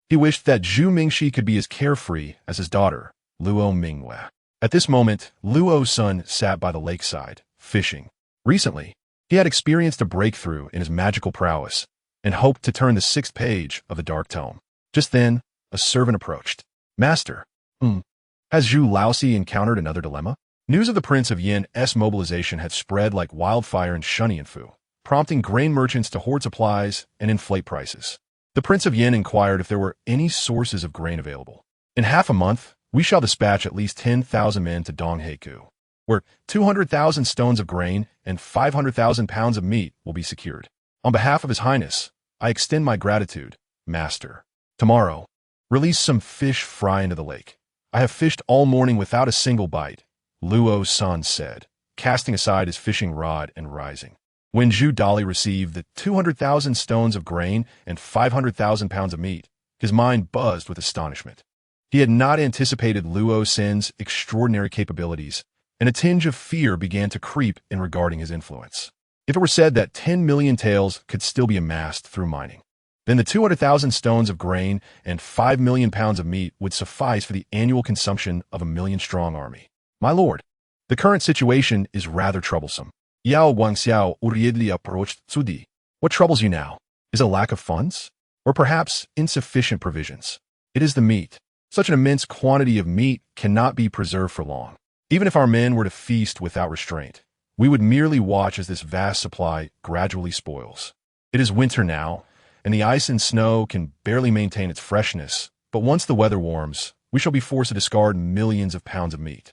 He wished that Zhu Mingxi could be as carefree as his daughter, Luo Mingwei. At this moment, Luo Sen sat by the lakeside, fishing. Recently, he had experienced a breakthrough in his magical prowess and hoped to turn the 6th page of the Dark Tome. Just then, a servant approached. Master, has Zhu Laosi encountered another dilemma? News of the Prince of Yin's mobilization had spread like wildfire in Shunyanfu, prompting grain merchants to hoard supplies and inflate prices. The Prince of Yin inquired if there were any sources of grain available. In half a month, we shall dispatch at least 10,000 men to Donghaiku, where 200,000 stones of grain and 500,000 pounds of meat will be secured. On behalf of His Highness, I extend my gratitude, Master. Tomorrow, release some fish fry into the lake. I have fished all morning without a single bite, Luo Sen said, casting aside his fishing rod and rising. When Zhu Dali received the 200,000 stones of grain and 500,000 pounds of meat, his mind buzzed with astonishment. He had not anticipated Luo Sen's extraordinary capabilities, and a tinge of fear began to creep in regarding his influence. If it were said that 10 million taels could still be amassed through mining, then the 200,000 stones of grain and 5 million pounds of meat would suffice for the annual consumption of a million-strong army. My lord, the current situation is rather troublesome. Yao Guangxiao hurriedly approached Cao Di. What troubles you now? Is it a lack of funds? Or perhaps insufficient provisions? It is the meat. Such an immense quantity of meat cannot be preserved for long. Even if our men were to feast without restraint, we would merely watch as this vast supply gradually spoils. It is winter now, and the ice and snow can barely maintain its freshness, but once the weather warms, we shall be forced to discard millions of pounds of meat.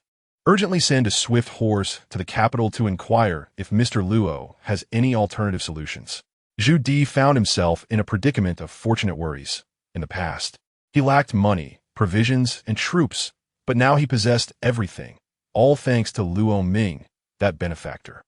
Urgently send a swift horse to the capital to inquire if Mr. Luo has any alternative solutions. Zhu Di found himself in a predicament of fortunate worries. In the past, he lacked money, provisions, and troops, but now he possessed everything, all thanks to Luo Ming, that benefactor.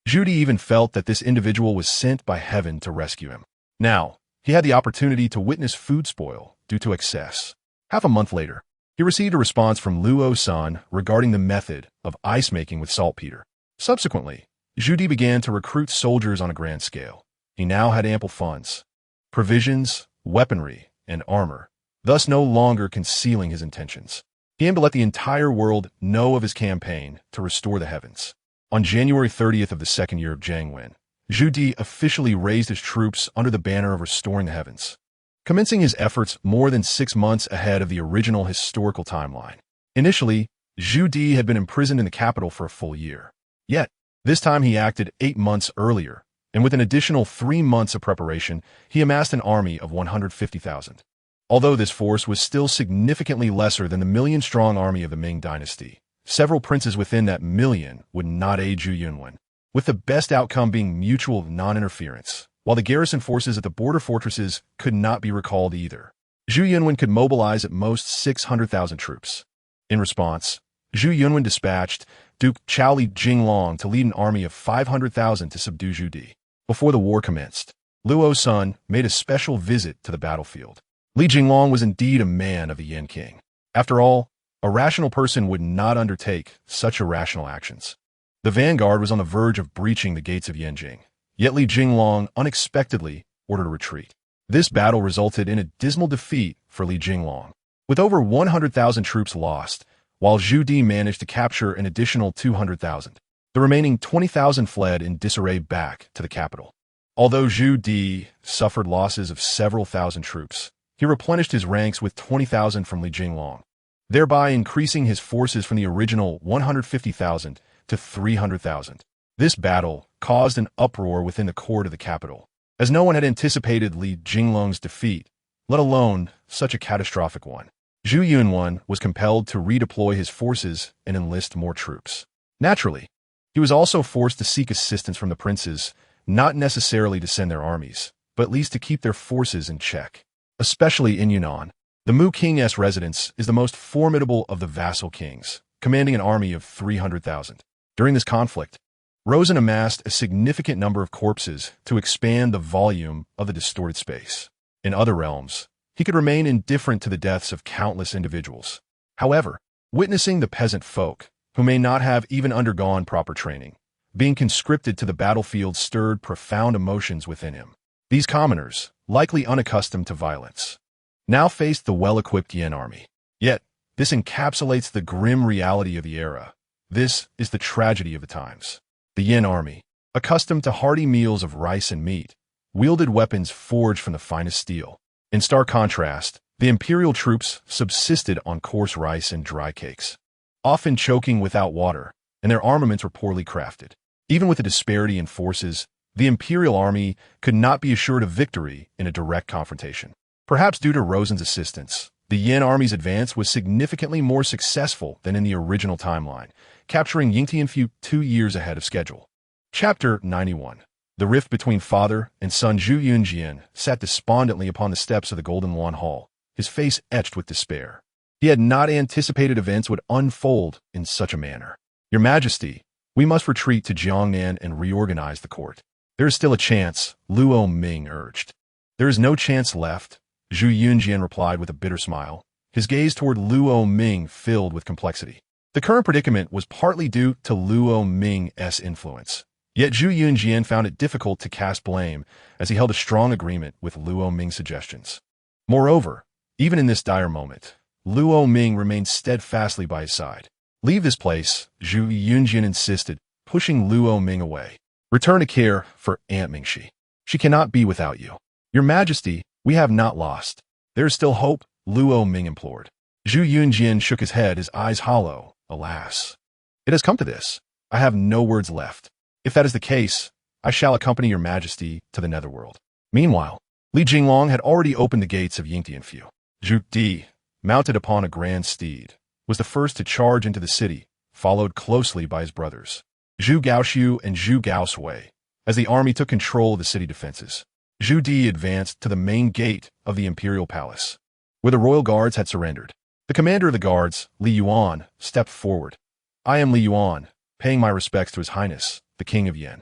Zhu Di even felt that this individual was sent by heaven to rescue him. Now, he had the opportunity to witness food spoil due to excess. Half a month later, he received a response from Luo Sen regarding the method of ice making with saltpeter. Subsequently, Zhu Di began to recruit soldiers on a grand scale. He now had ample funds, provisions, weaponry, and armor, thus no longer concealing his intentions. He aimed to let the entire world know of his campaign to restore the heavens. On January 30th of the second year of Jiangwen, Zhu Di officially raised his troops under the banner of restoring the heavens, commencing his efforts more than 6 months ahead of the original historical timeline. Initially, Zhu Di had been imprisoned in the capital for a full year. Yet, this time he acted 8 months earlier, and with an additional 3 months of preparation, he amassed an army of 150,000. Although this force was still significantly lesser than the million-strong army of the Ming dynasty, several princes within that million would not aid Zhu Yunwen, with the best outcome being mutual non-interference, while the garrison forces at the border fortresses could not be recalled either. Zhu Yunwen could mobilize at most 600,000 troops. In response, Zhu Yunwen dispatched Duke Chao Li Jinglong to lead an army of 500,000 to subdue Zhu Di. Before the war commenced, Luo Sen made a special visit to the battlefield. Li Jinglong was indeed a man of the Yan King. After all, a rational person would not undertake such irrational actions. The vanguard was on the verge of breaching the gates of Yanjing, yet Li Jinglong unexpectedly ordered a retreat. This battle resulted in a dismal defeat for Li Jinglong, with over 100,000 troops lost, while Zhu Di managed to capture an additional 200,000. The remaining 20,000 fled in disarray back to the capital. Although Zhu Di suffered losses of several thousand troops, he replenished his ranks with 20,000 from Li Jinglong, thereby increasing his forces from the original 150,000 to 300,000. This battle caused an uproar within the court of the capital, as no one had anticipated Li Jinglong's defeat, let alone such a catastrophic one. Zhu Yunwen was compelled to redeploy his forces and enlist more troops. Naturally, he was also forced to seek assistance from the princes, not necessarily to send their armies, but at least to keep their forces in check. Especially in Yunnan, the Mu King's residence is the most formidable of the vassal kings, commanding an army of 300,000. During this conflict, Rosen amassed a significant number of corpses to expand the volume of the distorted space. In other realms, he could remain indifferent to the deaths of countless individuals. However, witnessing the peasant folk, who may not have even undergone proper training, being conscripted to the battlefield stirred profound emotions within him. These commoners, likely unaccustomed to violence, now faced the well-equipped Yan army. Yet, this encapsulates the grim reality of the era. This is the tragedy of the times. The Yan army, accustomed to hearty meals of rice and meat, wielded weapons forged from the finest steel. In stark contrast, the imperial troops subsisted on coarse rice and dry cakes, often choking without water, and their armaments were poorly crafted. Even with the disparity in forces, the imperial army could not be assured of victory in a direct confrontation. Perhaps due to Rosen's assistance, the Yan army's advance was significantly more successful than in the original timeline, capturing Yingtianfu 2 years ahead of schedule. Chapter 91. The rift between father and son. Zhu Yunjian sat despondently upon the steps of the Golden Lawn Hall, his face etched with despair. He had not anticipated events would unfold in such a manner. Your Majesty, we must retreat to Jiangnan and reorganize the court. There is still a chance, Luo Ming urged. There is no chance left, Zhu Yunjian replied with a bitter smile, his gaze toward Luo Ming filled with complexity. The current predicament was partly due to Luo Ming's influence. Yet Zhu Yunjian found it difficult to cast blame as he held a strong agreement with Luo Ming's suggestions. Moreover, even in this dire moment, Luo Ming remained steadfastly by his side. Leave this place, Zhu Yunjian insisted, pushing Luo Ming away. Return to care for Aunt Mingxi. She cannot be without you. Your Majesty, we have not lost. There is still hope, Luo Ming implored. Zhu Yunjian shook his head, his eyes hollow. Alas. It has come to this. I have no words left. If that is the case, I shall accompany your Majesty to the netherworld. Meanwhile, Li Jinglong had already opened the gates of Yingtianfu. Zhu Di, mounted upon a grand steed, was the first to charge into the city, followed closely by his brothers, Zhu Gaoxiu and Zhu Gaosui, as the army took control of the city defenses. Zhu Di advanced to the main gate of the imperial palace, where the royal guards had surrendered. The commander of the guards, Li Yuan, stepped forward. I am Li Yuan, paying my respects to His Highness, the King of Yen.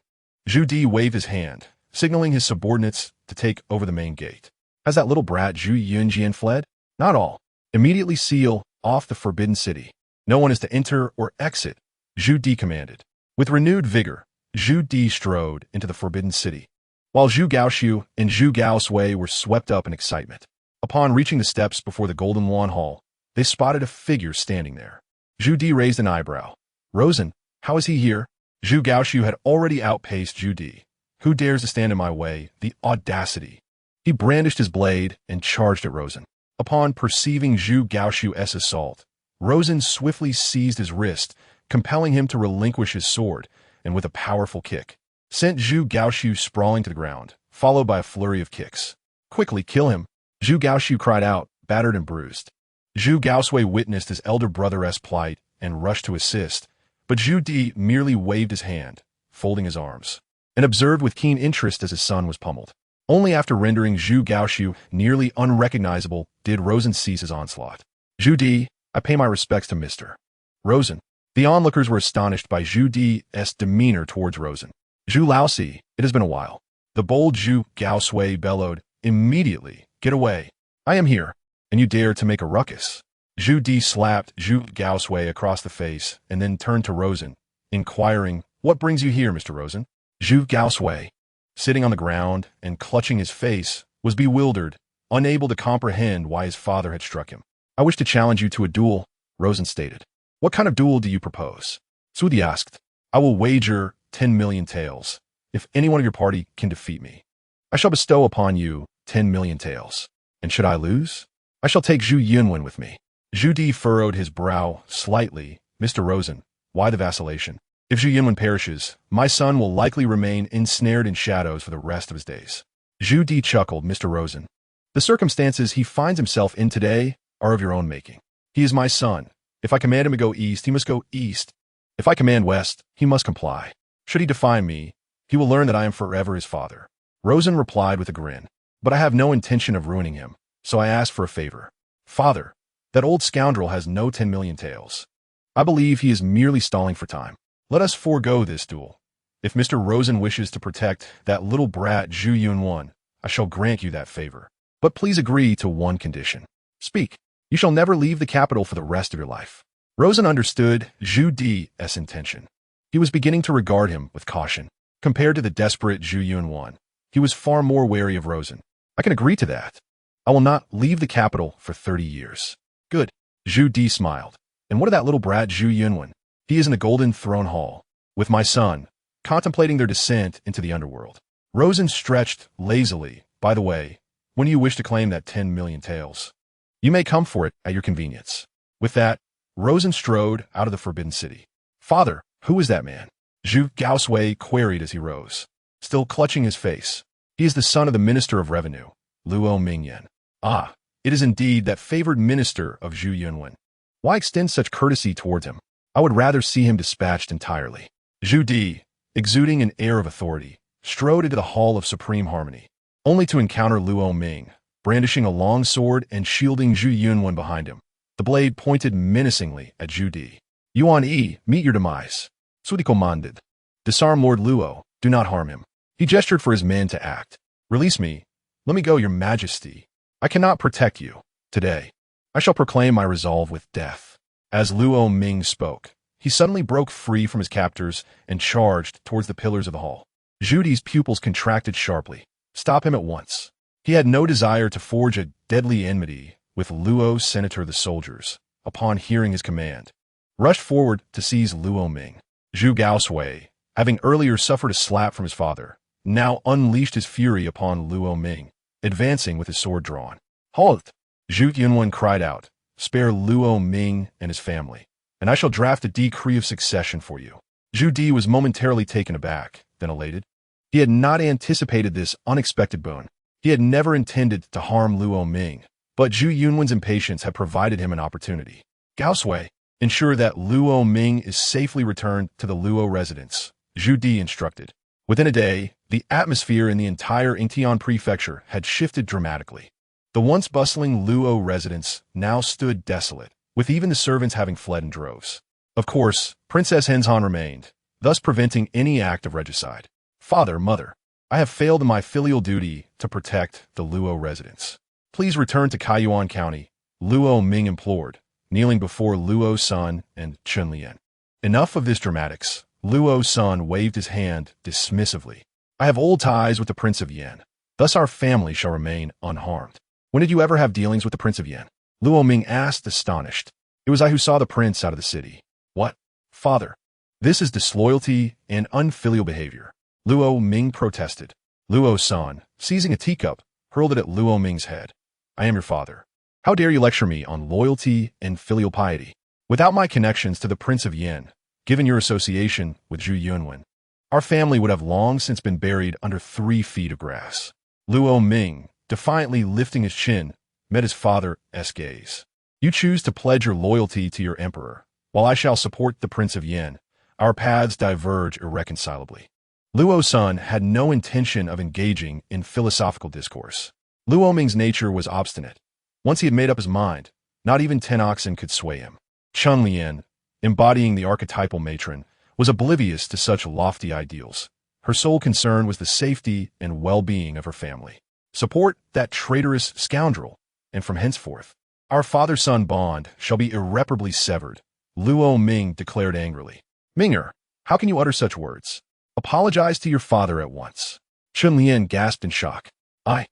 Zhu Di waved his hand, signaling his subordinates to take over the main gate. Has that little brat Zhu Yunjian fled? Not all. Immediately seal off the forbidden city. No one is to enter or exit, Zhu Di commanded. With renewed vigor, Zhu Di strode into the forbidden city, while Zhu Gaoxiu and Zhu Gaosui were swept up in excitement. Upon reaching the steps before the Golden Lawn Hall, they spotted a figure standing there. Zhu Di raised an eyebrow. Rosen, how is he here? Zhu Gaoxiu had already outpaced Zhu Di. Who dares to stand in my way? The audacity. He brandished his blade and charged at Rosen. Upon perceiving Zhu Gaoxiu's assault, Rosen swiftly seized his wrist, compelling him to relinquish his sword, and with a powerful kick, sent Zhu Gaoxiu sprawling to the ground, followed by a flurry of kicks. Quickly, kill him, Zhu Gaoxiu cried out, battered and bruised. Zhu Gaosui witnessed his elder brother's plight and rushed to assist, but Zhu Di merely waved his hand, folding his arms, and observed with keen interest as his son was pummeled. Only after rendering Zhu Gaoxiu nearly unrecognizable did Rosen cease his onslaught. Zhu Di, I pay my respects to Mr. Rosen. The onlookers were astonished by Zhu Di's demeanor towards Rosen. Zhu Laosi, it has been a while. The bold Zhu Gaosui bellowed, immediately, get away. I am here, and you dare to make a ruckus. Zhu Di slapped Zhu Gaosui across the face and then turned to Rosen, inquiring, what brings you here, Mr. Rosen? Zhu Gaosui, sitting on the ground and clutching his face, was bewildered, unable to comprehend why his father had struck him. I wish to challenge you to a duel, Rosen stated. What kind of duel do you propose? Zhu Di asked. I will wager 10 million taels, if anyone of your party can defeat me. I shall bestow upon you 10 million taels. And should I lose? I shall take Zhu Yunwen with me. Zhu Di furrowed his brow slightly. Mr. Rosen, why the vacillation? If Zhu Yunwen perishes, my son will likely remain ensnared in shadows for the rest of his days. Zhu Di chuckled. Mr. Rosen, the circumstances he finds himself in today are of your own making. He is my son. If I command him to go east, he must go east. If I command west, he must comply. Should he defy me, he will learn that I am forever his father. Rosen replied with a grin. But I have no intention of ruining him, so I ask for a favor. Father, that old scoundrel has no 10 million taels. I believe he is merely stalling for time. Let us forego this duel. If Mr. Rosen wishes to protect that little brat Zhu Yunwen, I shall grant you that favor. But please agree to one condition. Speak. You shall never leave the capital for the rest of your life. Rosen understood Zhu Di's intention. He was beginning to regard him with caution. Compared to the desperate Zhu Yunwen, he was far more wary of Rosen. I can agree to that. I will not leave the capital for 30 years. Good. Zhu Di smiled. And what of that little brat Zhu Yunwen? He is in the Golden Throne Hall, with my son, contemplating their descent into the underworld. Rosen stretched lazily. By the way, when do you wish to claim that 10 million taels? You may come for it at your convenience. With that, Rosen strode out of the Forbidden City. Father, who is that man? Zhu Gaosui queried as he rose, still clutching his face. He is the son of the Minister of Revenue, Luo Mingyan. Ah, it is indeed that favored minister of Zhu Yunwen. Why extend such courtesy towards him? I would rather see him dispatched entirely. Zhu Di, exuding an air of authority, strode into the Hall of Supreme Harmony, only to encounter Luo Ming, brandishing a long sword and shielding Zhu Yunwen behind him. The blade pointed menacingly at Zhu Di. Yuan Yi, meet your demise. Sudi commanded. Disarm Lord Luo, do not harm him. He gestured for his men to act. Release me. Let me go, your majesty. I cannot protect you. Today, I shall proclaim my resolve with death. As Luo Ming spoke, he suddenly broke free from his captors and charged towards the pillars of the hall. Zhu Di's pupils contracted sharply. Stop him at once. He had no desire to forge a deadly enmity with Luo Senator the soldiers, upon hearing his command, rushed forward to seize Luo Ming. Zhu Gaoshui, having earlier suffered a slap from his father, now unleashed his fury upon Luo Ming, advancing with his sword drawn. Halt! Zhu Yunwen cried out, spare Luo Ming and his family, and I shall draft a decree of succession for you. Zhu Di was momentarily taken aback, then elated. He had not anticipated this unexpected boon. He had never intended to harm Luo Ming, but Zhu Yunwen's impatience had provided him an opportunity. Gaoshui, ensure that Luo Ming is safely returned to the Luo residence, Zhu Di instructed. Within a day, the atmosphere in the entire Yingtian prefecture had shifted dramatically. The once bustling Luo residence now stood desolate, with even the servants having fled in droves. Of course, Princess Henzhan remained, thus preventing any act of regicide. Father, mother, I have failed in my filial duty to protect the Luo residents. Please return to Kaiyuan County, Luo Ming implored, kneeling before Luo Sen and Chun Lian. Enough of this dramatics. Luo Sen waved his hand dismissively. I have old ties with the Prince of Yan. Thus our family shall remain unharmed. When did you ever have dealings with the Prince of Yan? Luo Ming asked, astonished. It was I who saw the prince out of the city. What? Father, this is disloyalty and unfilial behavior. Luo Ming protested. Luo Sen, seizing a teacup, hurled it at Luo Ming's head. I am your father. How dare you lecture me on loyalty and filial piety? Without my connections to the Prince of Yan, given your association with Zhu Yunwen, our family would have long since been buried under 3 feet of grass. Luo Ming, defiantly lifting his chin, met his father's gaze. You choose to pledge your loyalty to your emperor, while I shall support the Prince of Yan. Our paths diverge irreconcilably. Luo Sen had no intention of engaging in philosophical discourse. Luo Ming's nature was obstinate. Once he had made up his mind, not even 10 oxen could sway him. Chun Lian, embodying the archetypal matron, was oblivious to such lofty ideals. Her sole concern was the safety and well-being of her family. Support that traitorous scoundrel, and from henceforth, our father-son bond shall be irreparably severed, Luo Ming declared angrily. Minger, how can you utter such words? Apologize to your father at once. Chun Lian gasped in shock. I,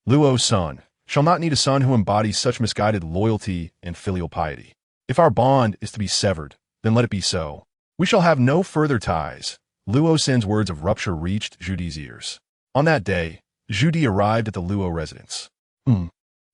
Luo Sen, shall not need a son who embodies such misguided loyalty and filial piety. If our bond is to be severed, then let it be so. We shall have no further ties. Luo Sen's words of rupture reached Zhu Di's ears. On that day, Zhu Di arrived at the Luo residence.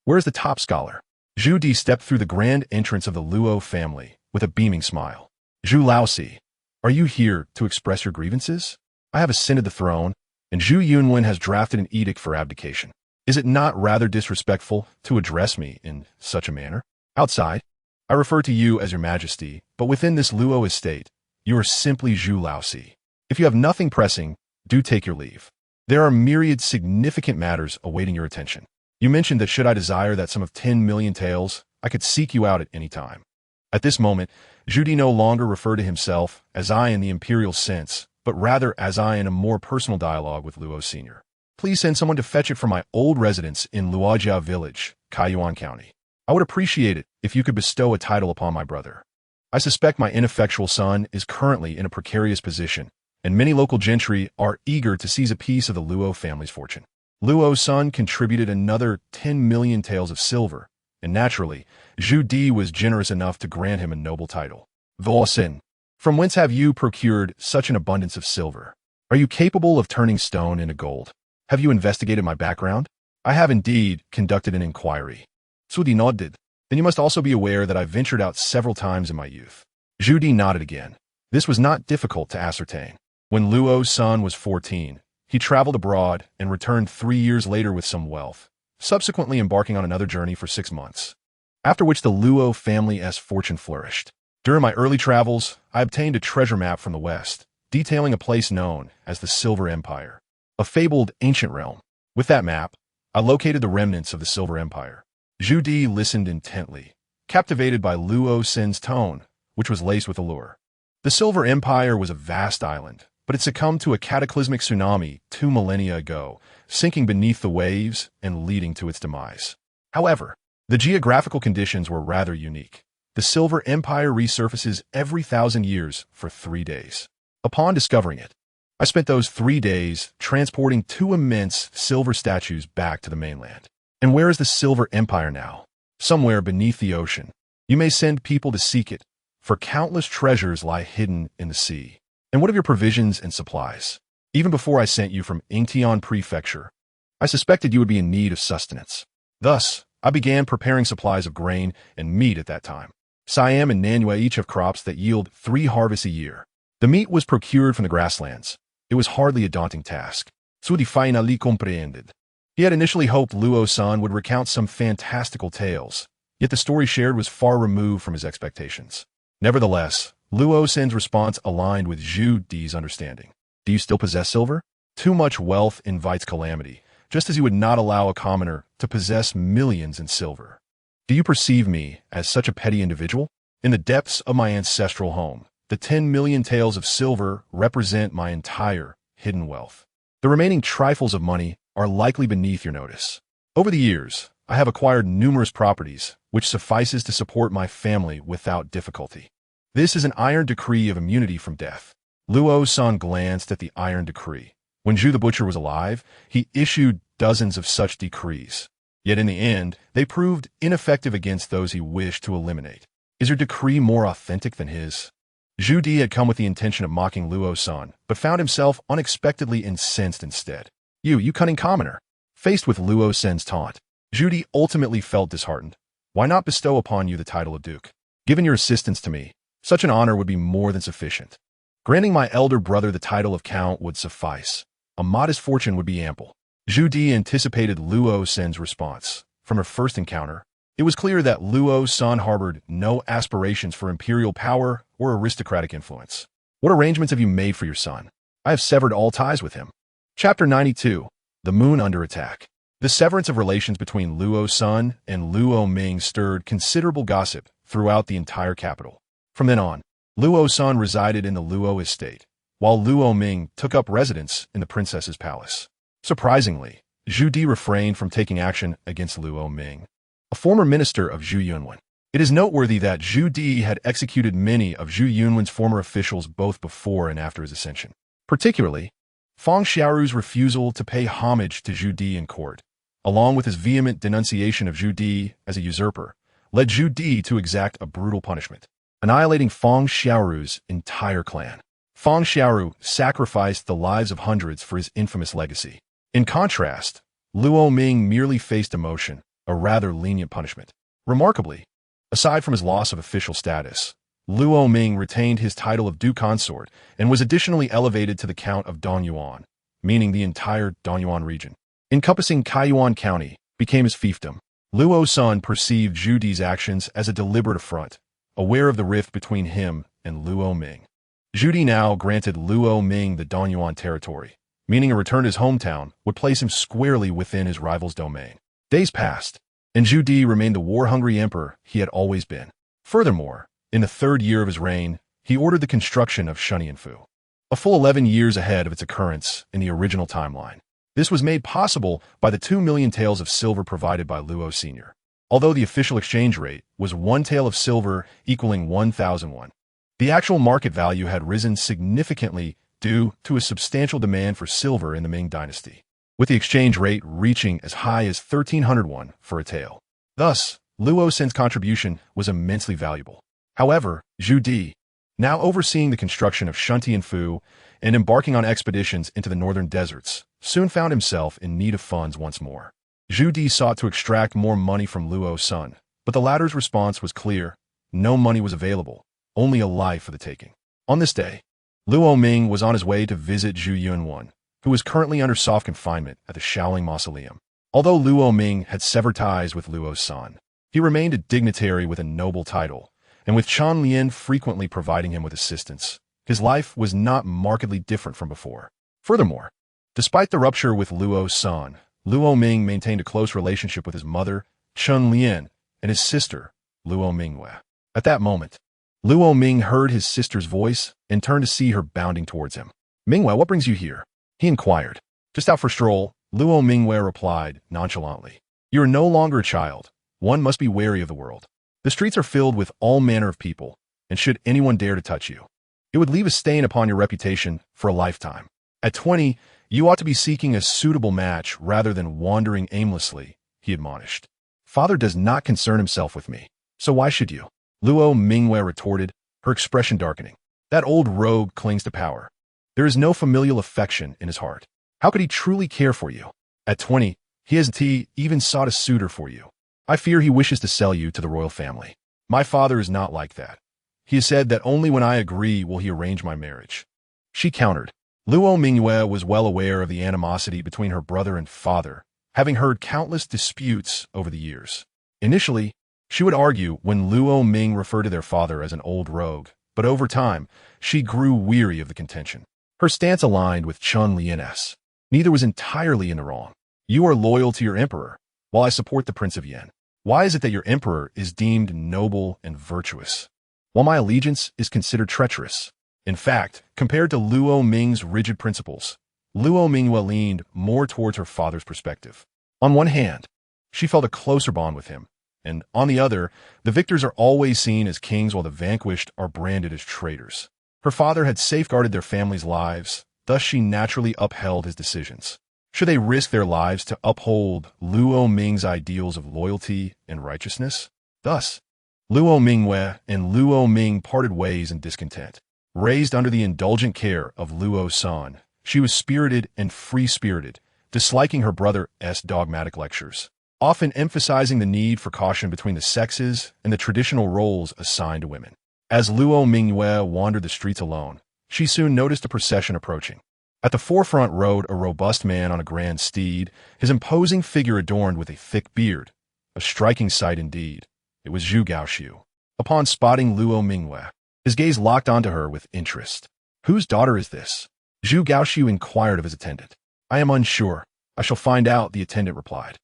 Where's the top scholar? Zhu Di stepped through the grand entrance of the Luo family with a beaming smile. Zhu Laosi, are you here to express your grievances? I have ascended the throne, and Zhu Yunwen has drafted an edict for abdication. Is it not rather disrespectful to address me in such a manner? Outside, I refer to you as your majesty, but within this Luo estate, you are simply Zhu Laosi. If you have nothing pressing, do take your leave. There are myriad significant matters awaiting your attention. You mentioned that should I desire that sum of 10 million taels, I could seek you out at any time. At this moment, Zhu Di no longer referred to himself as I in the imperial sense, but rather as I in a more personal dialogue with Luo Sr. Please send someone to fetch it from my old residence in Luojia Village, Kaiyuan County. I would appreciate it if you could bestow a title upon my brother. I suspect my ineffectual son is currently in a precarious position, and many local gentry are eager to seize a piece of the Luo family's fortune. Luo Sen contributed another 10 million taels of silver, and naturally, Zhu Di was generous enough to grant him a noble title. Luo Sen, from whence have you procured such an abundance of silver? Are you capable of turning stone into gold? Have you investigated my background? I have indeed conducted an inquiry. Zhu Di nodded. Then you must also be aware that I ventured out several times in my youth. Zhu Di nodded again. This was not difficult to ascertain. When Luo Sen was 14, he traveled abroad and returned 3 years later with some wealth, subsequently embarking on another journey for 6 months, after which the Luo family's fortune flourished. During my early travels, I obtained a treasure map from the West, detailing a place known as the Silver Empire, a fabled ancient realm. With that map, I located the remnants of the Silver Empire. Zhu Di listened intently, captivated by Luo Sen's tone, which was laced with allure. The Silver Empire was a vast island, but it succumbed to a cataclysmic tsunami 2 millennia ago, sinking beneath the waves and leading to its demise. However, the geographical conditions were rather unique. The Silver Empire resurfaces every 1,000 years for 3 days. Upon discovering it, I spent those 3 days transporting 2 immense silver statues back to the mainland. And where is the Silver Empire now? Somewhere beneath the ocean. You may send people to seek it, for countless treasures lie hidden in the sea. And what of your provisions and supplies? Even before I sent you from Ingtian Prefecture, I suspected you would be in need of sustenance. Thus, I began preparing supplies of grain and meat at that time. Siam and Nanyue each have crops that yield 3 harvests a year. The meat was procured from the grasslands. It was hardly a daunting task. Sudi finally comprehended. He had initially hoped Luo Sen would recount some fantastical tales, yet the story shared was far removed from his expectations. Nevertheless, Luo Sen's response aligned with Zhu Di's understanding. Do you still possess silver? Too much wealth invites calamity, just as you would not allow a commoner to possess millions in silver. Do you perceive me as such a petty individual? In the depths of my ancestral home, the 10 million taels of silver represent my entire hidden wealth. The remaining trifles of money are likely beneath your notice. Over the years, I have acquired numerous properties, which suffices to support my family without difficulty. This is an iron decree of immunity from death. Luo Sen glanced at the iron decree. When Zhu the Butcher was alive, he issued dozens of such decrees. Yet in the end, they proved ineffective against those he wished to eliminate. Is your decree more authentic than his? Zhu Di had come with the intention of mocking Luo Sen, but found himself unexpectedly incensed instead. You cunning commoner. Faced with Luo Sen's taunt, Zhu Di ultimately felt disheartened. Why not bestow upon you the title of Duke? Given your assistance to me, such an honor would be more than sufficient. Granting my elder brother the title of Count would suffice. A modest fortune would be ample. Zhu Di anticipated Luo Sen's response. From her first encounter, it was clear that Luo Sen harbored no aspirations for imperial power or aristocratic influence. What arrangements have you made for your son? I have severed all ties with him. Chapter 92. The Moon Under Attack. The severance of relations between Luo Sen and Luo Ming stirred considerable gossip throughout the entire capital. From then on, Luo Sen resided in the Luo estate, while Luo Ming took up residence in the princess's palace. Surprisingly, Zhu Di refrained from taking action against Luo Ming, a former minister of Zhu Yunwen. It is noteworthy that Zhu Di had executed many of Zhu Yunwen's former officials both before and after his ascension. Particularly, Fang Xiaoru's refusal to pay homage to Zhu Di in court, along with his vehement denunciation of Zhu Di as a usurper, led Zhu Di to exact a brutal punishment, annihilating Fang Xiaoru's entire clan. Fang Xiaoru sacrificed the lives of hundreds for his infamous legacy. In contrast, Luo Ming merely faced demotion, a rather lenient punishment. Remarkably, aside from his loss of official status, Luo Ming retained his title of Duke Consort and was additionally elevated to the Count of Donyuan, meaning the entire Donyuan region, encompassing Kaiyuan County, became his fiefdom. Luo Sen perceived Zhu Di's actions as a deliberate affront, aware of the rift between him and Luo Ming. Zhu Di now granted Luo Ming the Donyuan territory, meaning a return to his hometown would place him squarely within his rival's domain. Days passed, and Zhu Di remained the war-hungry emperor he had always been. Furthermore, in the 3rd year of his reign, he ordered the construction of Shunyanfu, a full 11 years ahead of its occurrence in the original timeline. This was made possible by the 2 million taels of silver provided by Luo Sr. Although the official exchange rate was 1 tael of silver equaling 1,001, the actual market value had risen significantly due to a substantial demand for silver in the Ming dynasty, with the exchange rate reaching as high as 1,301 for a tael. Thus, Luo Sen's contribution was immensely valuable. However, Zhu Di, now overseeing the construction of Shunyanfu and embarking on expeditions into the northern deserts, soon found himself in need of funds once more. Zhu Di sought to extract more money from Luo Sen, but the latter's response was clear. No money was available, only a life for the taking. On this day, Luo Ming was on his way to visit Zhu Yunwen, who was currently under soft confinement at the Shaoling Mausoleum. Although Luo Ming had severed ties with Luo Sen, he remained a dignitary with a noble title, and with Chen Lian frequently providing him with assistance, his life was not markedly different from before. Furthermore, despite the rupture with Luo Sen, Luo Ming maintained a close relationship with his mother, Chen Lian, and his sister, Luo Mingyue. At that moment, Luo Ming heard his sister's voice and turned to see her bounding towards him. Mingwei, what brings you here? He inquired. Just out for a stroll, Luo Mingwei replied nonchalantly. You are no longer a child. One must be wary of the world. The streets are filled with all manner of people, and should anyone dare to touch you, it would leave a stain upon your reputation for a lifetime. At 20, you ought to be seeking a suitable match rather than wandering aimlessly, he admonished. Father does not concern himself with me, so why should you? Luo Mingwei retorted, her expression darkening. That old rogue clings to power. There is no familial affection in his heart. How could he truly care for you? At 20, he hasn't even sought a suitor for you. I fear he wishes to sell you to the royal family. My father is not like that. He has said that only when I agree will he arrange my marriage. She countered. Luo Mingwei was well aware of the animosity between her brother and father, having heard countless disputes over the years. Initially, she would argue when Luo Ming referred to their father as an old rogue, but over time, she grew weary of the contention. Her stance aligned with Chun Lian's. Neither was entirely in the wrong. You are loyal to your emperor, while I support the Prince of Yan. Why is it that your emperor is deemed noble and virtuous, while my allegiance is considered treacherous? In fact, compared to Luo Ming's rigid principles, Luo Mingwei leaned more towards her father's perspective. On one hand, she felt a closer bond with him, and on the other, the victors are always seen as kings while the vanquished are branded as traitors. Her father had safeguarded their family's lives, thus she naturally upheld his decisions. Should they risk their lives to uphold Luo Ming's ideals of loyalty and righteousness? Thus, Luo Mingwei and Luo Ming parted ways in discontent. Raised under the indulgent care of Luo Sen, she was spirited and free-spirited, disliking her brother's dogmatic lectures, often emphasizing the need for caution between the sexes and the traditional roles assigned to women. As Luo Mingwei wandered the streets alone, she soon noticed a procession approaching. At the forefront rode a robust man on a grand steed, his imposing figure adorned with a thick beard. A striking sight indeed. It was Zhu Gaoxiu. Upon spotting Luo Mingwei, his gaze locked onto her with interest. Whose daughter is this? Zhu Gaoxiu inquired of his attendant. I am unsure. I shall find out, the attendant replied.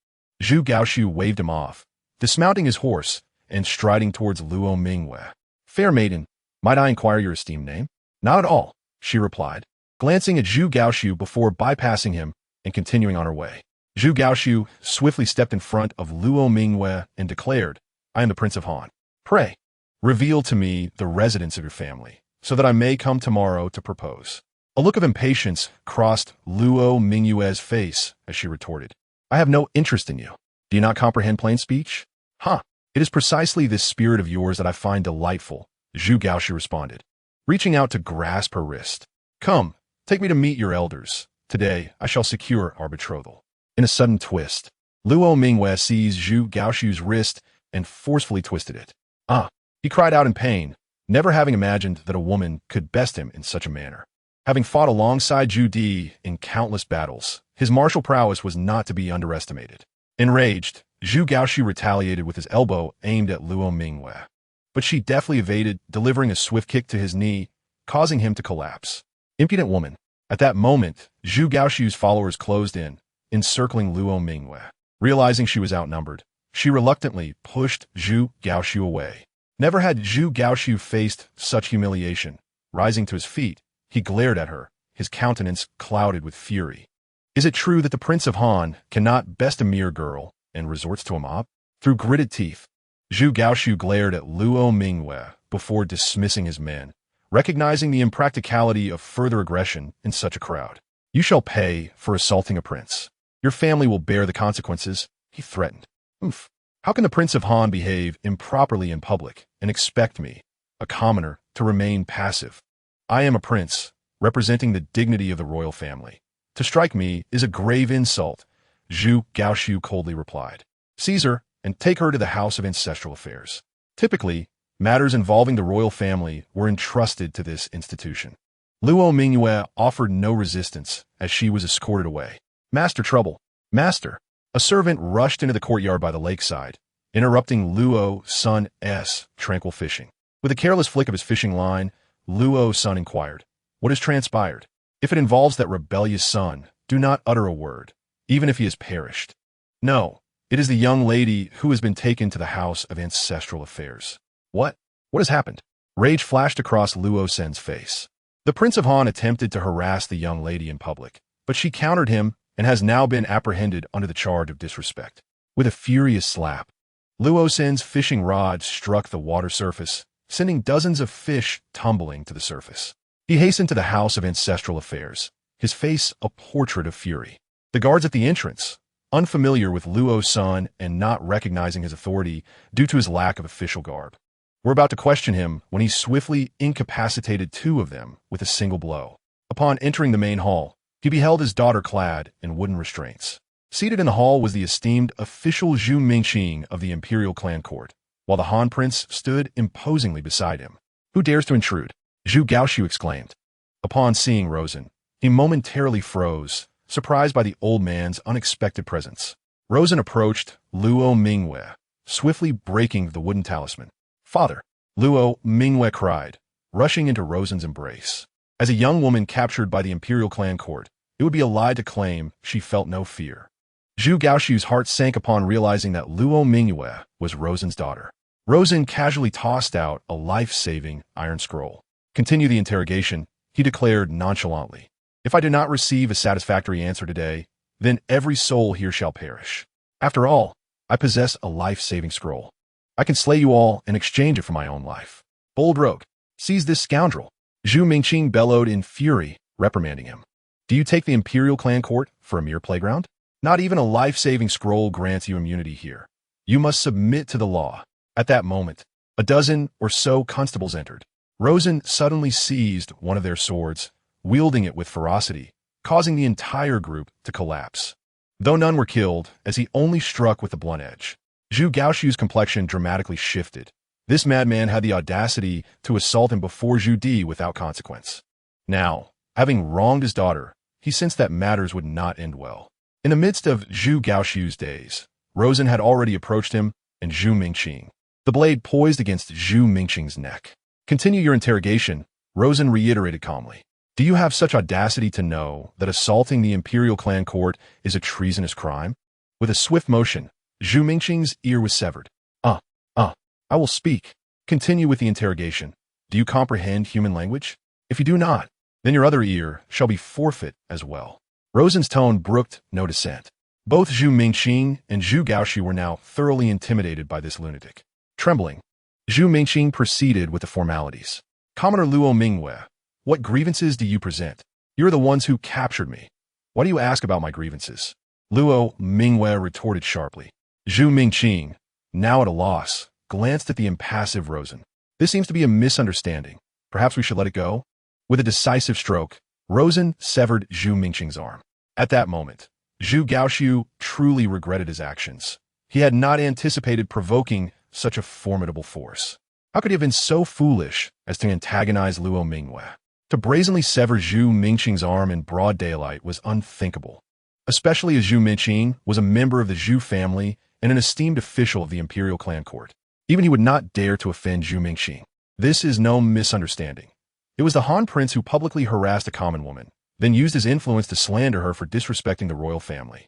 Zhu Gaoxiu waved him off, dismounting his horse and striding towards Luo Mingwei. Fair maiden, might I inquire your esteemed name? Not at all, she replied, glancing at Zhu Gaoxiu before bypassing him and continuing on her way. Zhu Gaoxiu swiftly stepped in front of Luo Mingwei and declared, I am the Prince of Han. Pray, reveal to me the residence of your family, so that I may come tomorrow to propose. A look of impatience crossed Luo Mingwei's face as she retorted, I have no interest in you. Do you not comprehend plain speech? Huh. It is precisely this spirit of yours that I find delightful, Zhu Gaoxiu responded, reaching out to grasp her wrist. Come, take me to meet your elders. Today, I shall secure our betrothal. In a sudden twist, Luo Mingwei seized Zhu Gaoxiu's wrist and forcefully twisted it. Ah! He cried out in pain, never having imagined that a woman could best him in such a manner. Having fought alongside Zhu Di in countless battles, his martial prowess was not to be underestimated. Enraged, Zhu Gaoxiu retaliated with his elbow aimed at Luo Mingwei. But she deftly evaded, delivering a swift kick to his knee, causing him to collapse. Impudent woman. At that moment, Zhu Gaoxiu's followers closed in, encircling Luo Mingwei. Realizing she was outnumbered, she reluctantly pushed Zhu Gaoxiu away. Never had Zhu Gaoxiu faced such humiliation. Rising to his feet, he glared at her, his countenance clouded with fury. Is it true that the Prince of Han cannot best a mere girl and resorts to a mob? Through gritted teeth, Zhu Gaoxiu glared at Luo Mingwei before dismissing his men, recognizing the impracticality of further aggression in such a crowd. You shall pay for assaulting a prince. Your family will bear the consequences, he threatened. Oof. How can the Prince of Han behave improperly in public and expect me, a commoner, to remain passive? I am a prince, representing the dignity of the royal family. To strike me is a grave insult, Zhu Gaoxiu coldly replied. Seize her and take her to the House of Ancestral Affairs. Typically, matters involving the royal family were entrusted to this institution. Luo Mingwei offered no resistance as she was escorted away. Master trouble. Master. A servant rushed into the courtyard by the lakeside, interrupting Luo Sen's tranquil fishing. With a careless flick of his fishing line, Luo Sen inquired, What has transpired? If it involves that rebellious son, do not utter a word, even if he has perished. No, it is the young lady who has been taken to the House of Ancestral Affairs. What? What has happened? Rage flashed across Luo Sen's face. The Prince of Han attempted to harass the young lady in public, but she countered him and has now been apprehended under the charge of disrespect. With a furious slap, Luo Sen's fishing rod struck the water surface, sending dozens of fish tumbling to the surface. He hastened to the House of Ancestral Affairs, his face a portrait of fury. The guards at the entrance, unfamiliar with Luo Sen and not recognizing his authority due to his lack of official garb, were about to question him when he swiftly incapacitated two of them with a single blow. Upon entering the main hall, he beheld his daughter clad in wooden restraints. Seated in the hall was the esteemed official Zhu Mingqing of the Imperial Clan Court, while the Han Prince stood imposingly beside him. "Who dares to intrude?" Zhu Gaoxiu exclaimed. Upon seeing Rosen, he momentarily froze, surprised by the old man's unexpected presence. Rosen approached Luo Mingwe, swiftly breaking the wooden talisman. "Father!" Luo Mingwe cried, rushing into Rosen's embrace. As a young woman captured by the Imperial Clan Court, it would be a lie to claim she felt no fear. Zhu Gaoxiu's heart sank upon realizing that Luo Mingwe was Rosen's daughter. Rosen casually tossed out a life-saving iron scroll. "Continue the interrogation," he declared nonchalantly. "If I do not receive a satisfactory answer today, then every soul here shall perish. After all, I possess a life-saving scroll. I can slay you all and exchange it for my own life. Bold rogue, seize this scoundrel." Zhu Mingqing bellowed in fury, reprimanding him. "Do you take the Imperial Clan Court for a mere playground? Not even a life-saving scroll grants you immunity here. You must submit to the law." At that moment, a dozen or so constables entered. Rosen suddenly seized one of their swords, wielding it with ferocity, causing the entire group to collapse. Though none were killed, as he only struck with the blunt edge. Zhu Gaoxiu's complexion dramatically shifted. This madman had the audacity to assault him before Zhu Di without consequence. Now, having wronged his daughter, he sensed that matters would not end well. In the midst of Zhu Gaoxiu's days, Rosen had already approached him and Zhu Mingqing, the blade poised against Zhu Mingqing's neck. "Continue your interrogation," Rosen reiterated calmly. "Do you have such audacity to know that assaulting the Imperial Clan Court is a treasonous crime?" With a swift motion, Zhu Mingqing's ear was severed. I will speak. Continue with the interrogation. Do you comprehend human language? If you do not, then your other ear shall be forfeit as well." Rosen's tone brooked no dissent. Both Zhu Mingqing and Zhu Gaoxiu were now thoroughly intimidated by this lunatic. Trembling, Zhu Mingqing proceeded with the formalities. "Commoner Luo Mingwe, what grievances do you present? You are the ones who captured me. Why do you ask about my grievances?" Luo Mingwe retorted sharply. Zhu Mingqing, now at a loss, glanced at the impassive Rosen. "This seems to be a misunderstanding. Perhaps we should let it go?" With a decisive stroke, Rosen severed Zhu Mingqing's arm. At that moment, Zhu Gaoxiu truly regretted his actions. He had not anticipated provoking such a formidable force. How could he have been so foolish as to antagonize Luo Mingwe? To brazenly sever Zhu Mingqing's arm in broad daylight was unthinkable, especially as Zhu Mingqing was a member of the Zhu family and an esteemed official of the Imperial Clan Court. Even he would not dare to offend Zhu Mingqing. This is no misunderstanding. It was the Han Prince who publicly harassed a common woman, then used his influence to slander her for disrespecting the royal family.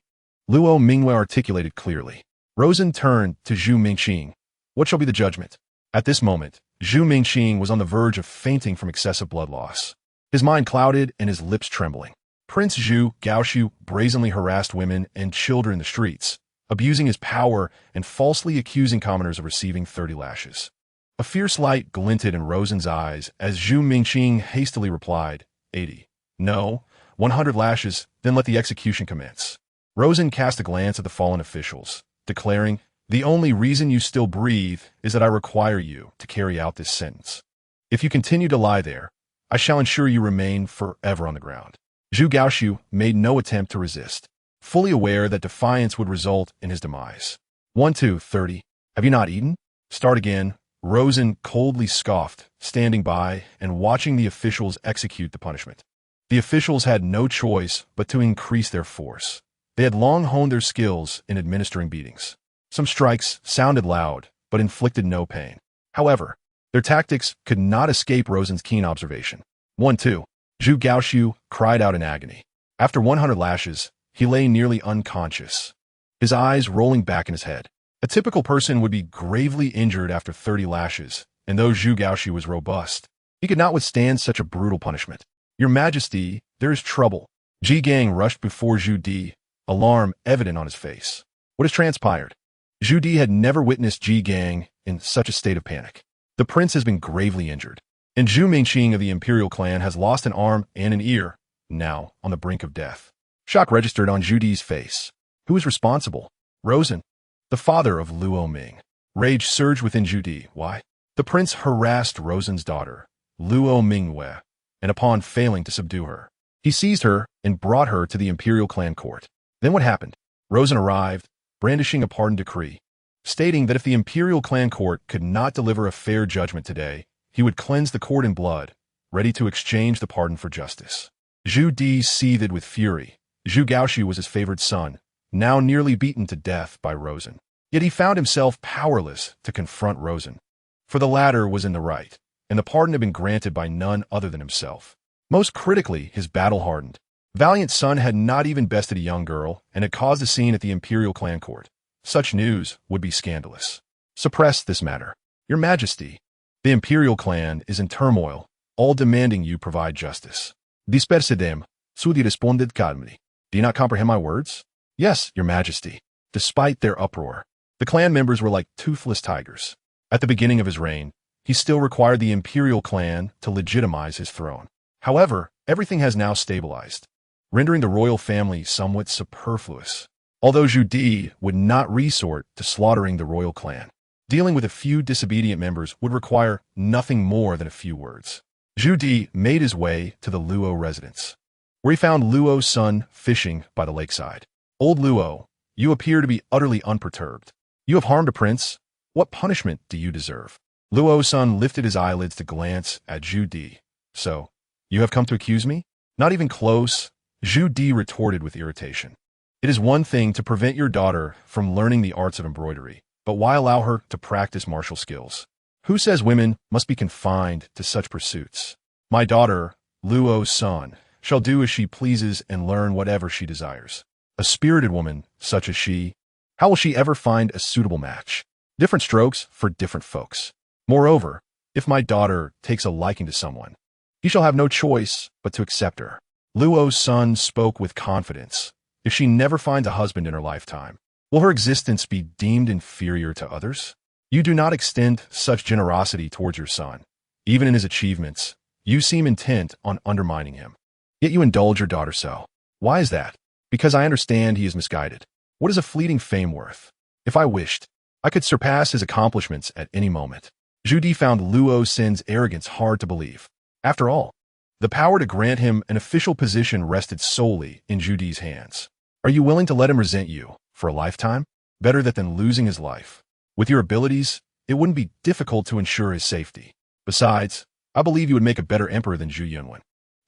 Luo Mingwe articulated clearly. Rosen turned to Zhu Mingqing. "What shall be the judgment?" At this moment, Zhu Mingqing was on the verge of fainting from excessive blood loss. His mind clouded and his lips trembling. Prince Zhu Gaoxiu brazenly harassed women and children in the streets, abusing his power and falsely accusing commoners of receiving 30 lashes. A fierce light glinted in Rosen's eyes as Zhu Mingqing hastily replied, 80. "No, 100 lashes, then let the execution commence." Rosen cast a glance at the fallen officials, declaring, "The only reason you still breathe is that I require you to carry out this sentence. If you continue to lie there, I shall ensure you remain forever on the ground." Zhu Gaoxiu made no attempt to resist, fully aware that defiance would result in his demise. 1, 2, 30. "Have you not eaten? Start again." Rosen coldly scoffed, standing by and watching the officials execute the punishment. The officials had no choice but to increase their force. They had long honed their skills in administering beatings. Some strikes sounded loud, but inflicted no pain. However, their tactics could not escape Rosen's keen observation. 1, 2. Zhu Gaoxiu cried out in agony. After 100 lashes, he lay nearly unconscious, his eyes rolling back in his head. A typical person would be gravely injured after 30 lashes, and though Zhu Gaoxi was robust, he could not withstand such a brutal punishment. Your Majesty, there is trouble. Ji Gang rushed before Zhu Di, alarm evident on his face. What has transpired? Zhu Di had never witnessed Ji Gang in such a state of panic. The prince has been gravely injured, and Zhu Mingqing of the imperial clan has lost an arm and an ear, now on the brink of death. Shock registered on Zhu Di's face. Who is responsible? Rosen, the father of Luo Ming. Rage surged within Zhu Di. Why? The prince harassed Rosen's daughter, Luo Mingwei, and upon failing to subdue her, he seized her and brought her to the imperial clan court. Then what happened? Rosen arrived, brandishing a pardon decree, stating that if the imperial clan court could not deliver a fair judgment today, he would cleanse the court in blood, ready to exchange the pardon for justice. Zhu Di seethed with fury. Zhu Gaoxi was his favored son, now nearly beaten to death by Rosen. Yet he found himself powerless to confront Rosen, for the latter was in the right, and the pardon had been granted by none other than himself. Most critically, his battle-hardened, valiant son had not even bested a young girl and had caused a scene at the imperial clan court. Such news would be scandalous. Suppress this matter. Your Majesty, the imperial clan is in turmoil, all demanding you provide justice. Disperse them, Sudi responded calmly. Do you not comprehend my words? Yes, Your Majesty. Despite their uproar, the clan members were like toothless tigers. At the beginning of his reign, he still required the imperial clan to legitimize his throne. However, everything has now stabilized, rendering the royal family somewhat superfluous. Although Zhu Di would not resort to slaughtering the royal clan, dealing with a few disobedient members would require nothing more than a few words. Zhu Di made his way to the Luo residence, where he found Luo Sen fishing by the lakeside. Old Luo, you appear to be utterly unperturbed. You have harmed a prince. What punishment do you deserve? Luo Sen lifted his eyelids to glance at Zhu Di. So, you have come to accuse me? Not even close, Zhu Di retorted with irritation. It is one thing to prevent your daughter from learning the arts of embroidery, but why allow her to practice martial skills? Who says women must be confined to such pursuits? My daughter, Luo Sen, shall do as she pleases and learn whatever she desires. A spirited woman, such as she, how will she ever find a suitable match? Different strokes for different folks. Moreover, if my daughter takes a liking to someone, he shall have no choice but to accept her. Luo Sen spoke with confidence. If she never finds a husband in her lifetime, will her existence be deemed inferior to others? You do not extend such generosity towards your son. Even in his achievements, you seem intent on undermining him. Yet you indulge your daughter so. Why is that? Because I understand he is misguided. What is a fleeting fame worth? If I wished, I could surpass his accomplishments at any moment. Zhu Di found Luo Sen's arrogance hard to believe. After all, the power to grant him an official position rested solely in Zhu Di's hands. Are you willing to let him resent you for a lifetime? Better that than losing his life. With your abilities, it wouldn't be difficult to ensure his safety. Besides, I believe you would make a better emperor than Zhu Yunwen.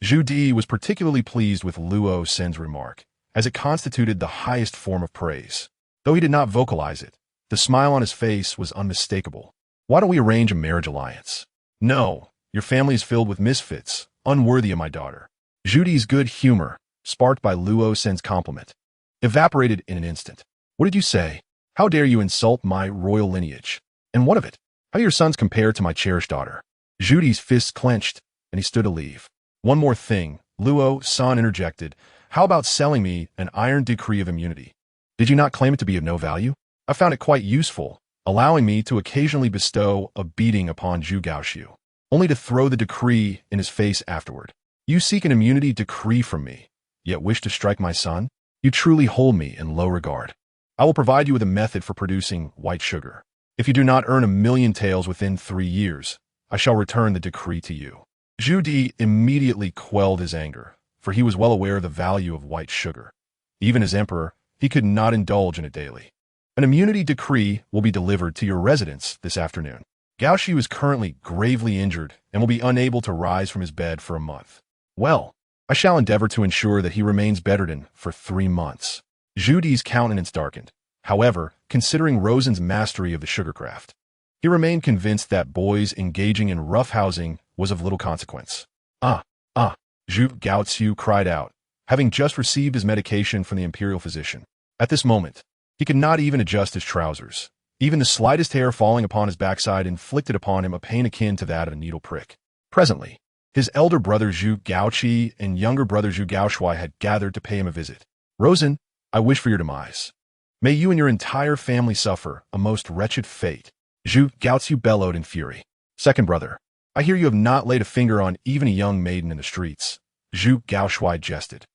Zhu Di was particularly pleased with Luo Sen's remark, as it constituted the highest form of praise. Though he did not vocalize it, the smile on his face was unmistakable. Why don't we arrange a marriage alliance? No, your family is filled with misfits, unworthy of my daughter. Zhu Di's good humor, sparked by Luo Sen's compliment, evaporated in an instant. What did you say? How dare you insult my royal lineage? And what of it? How do your sons compare to my cherished daughter? Zhu Di's fists clenched, and he stood to leave. One more thing, Luo Sen interjected. How about selling me an iron decree of immunity? Did you not claim it to be of no value? I found it quite useful, allowing me to occasionally bestow a beating upon Zhu Gaoxiu, only to throw the decree in his face afterward. You seek an immunity decree from me, yet wish to strike my son? You truly hold me in low regard. I will provide you with a method for producing white sugar. If you do not earn 1,000,000 taels within 3 years, I shall return the decree to you. Zhu Di immediately quelled his anger, for he was well aware of the value of white sugar. Even as emperor, he could not indulge in it daily. An immunity decree will be delivered to your residence this afternoon. Gaoxiu is currently gravely injured and will be unable to rise from his bed for a month. Well, I shall endeavor to ensure that he remains bedridden for 3 months. Zhu Di's countenance darkened. However, considering Rosen's mastery of the sugarcraft, he remained convinced that boys engaging in roughhousing was of little consequence. Zhu Gaoxiu cried out, having just received his medication from the imperial physician. At this moment, he could not even adjust his trousers. Even the slightest hair falling upon his backside inflicted upon him a pain akin to that of a needle prick. Presently, his elder brother Zhu Gaoqi and younger brother Zhu Gaoshui had gathered to pay him a visit. Rosen, I wish for your demise. May you and your entire family suffer a most wretched fate. Zhu Gaoqiu bellowed in fury. Second brother, I hear you have not laid a finger on even a young maiden in the streets. Zhu Gaoshui jested.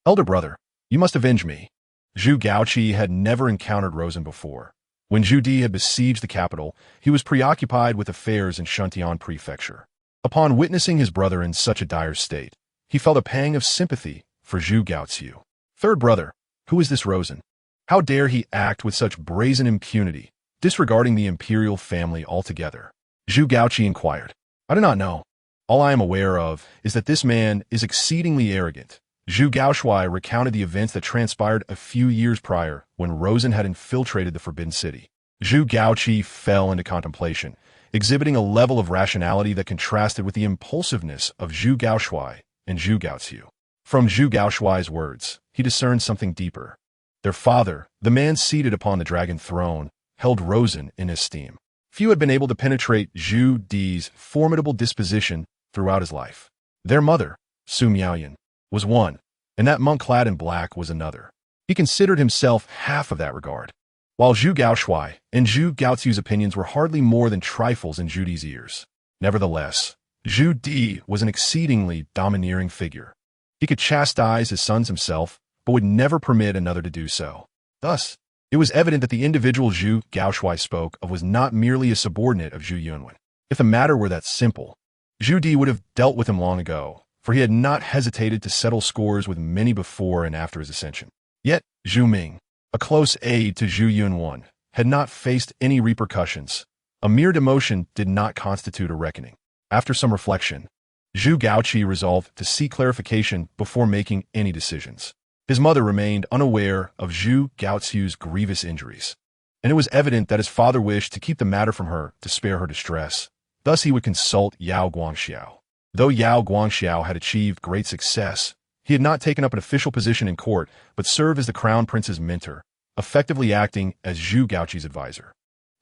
Elder brother, you must avenge me. Zhu Gaoqi had never encountered Rosen before. When Zhu Di had besieged the capital, he was preoccupied with affairs in Shuntian Prefecture. Upon witnessing his brother in such a dire state, he felt a pang of sympathy for Zhu Gaoqiu. Third brother, who is this Rosen? How dare he act with such brazen impunity, disregarding the imperial family altogether? Zhu Gaoqi inquired. I do not know. All I am aware of is that this man is exceedingly arrogant. Zhu Gaoshui recounted the events that transpired a few years prior when Rosen had infiltrated the Forbidden City. Zhu Gaoqi fell into contemplation, exhibiting a level of rationality that contrasted with the impulsiveness of Zhu Gaoshui and Zhu Gaoqiu. From Zhu Gaoshui's words, he discerned something deeper. Their father, the man seated upon the dragon throne, held Rosen in esteem. Few had been able to penetrate Zhu Di's formidable disposition throughout his life. Their mother, Su Miaoyan, was one, and that monk clad in black was another. He considered himself half of that regard. While Zhu Gaoshui and Zhu Gaoqiu's opinions were hardly more than trifles in Zhu Di's ears. Nevertheless, Zhu Di was an exceedingly domineering figure. He could chastise his sons himself, but would never permit another to do so. Thus, it was evident that the individual Zhu Gaoshui spoke of was not merely a subordinate of Zhu Yunwen. If the matter were that simple, Zhu Di would have dealt with him long ago, for he had not hesitated to settle scores with many before and after his ascension. Yet, Zhu Ming, a close aide to Zhu Yunwen, had not faced any repercussions. A mere demotion did not constitute a reckoning. After some reflection, Zhu Gaoqi resolved to seek clarification before making any decisions. His mother remained unaware of Zhu Gaoqiu's grievous injuries, and it was evident that his father wished to keep the matter from her to spare her distress. Thus he would consult Yao Guangxiao. Though Yao Guangxiao had achieved great success, he had not taken up an official position in court, but served as the crown prince's mentor, effectively acting as Zhu Gaoqi's advisor.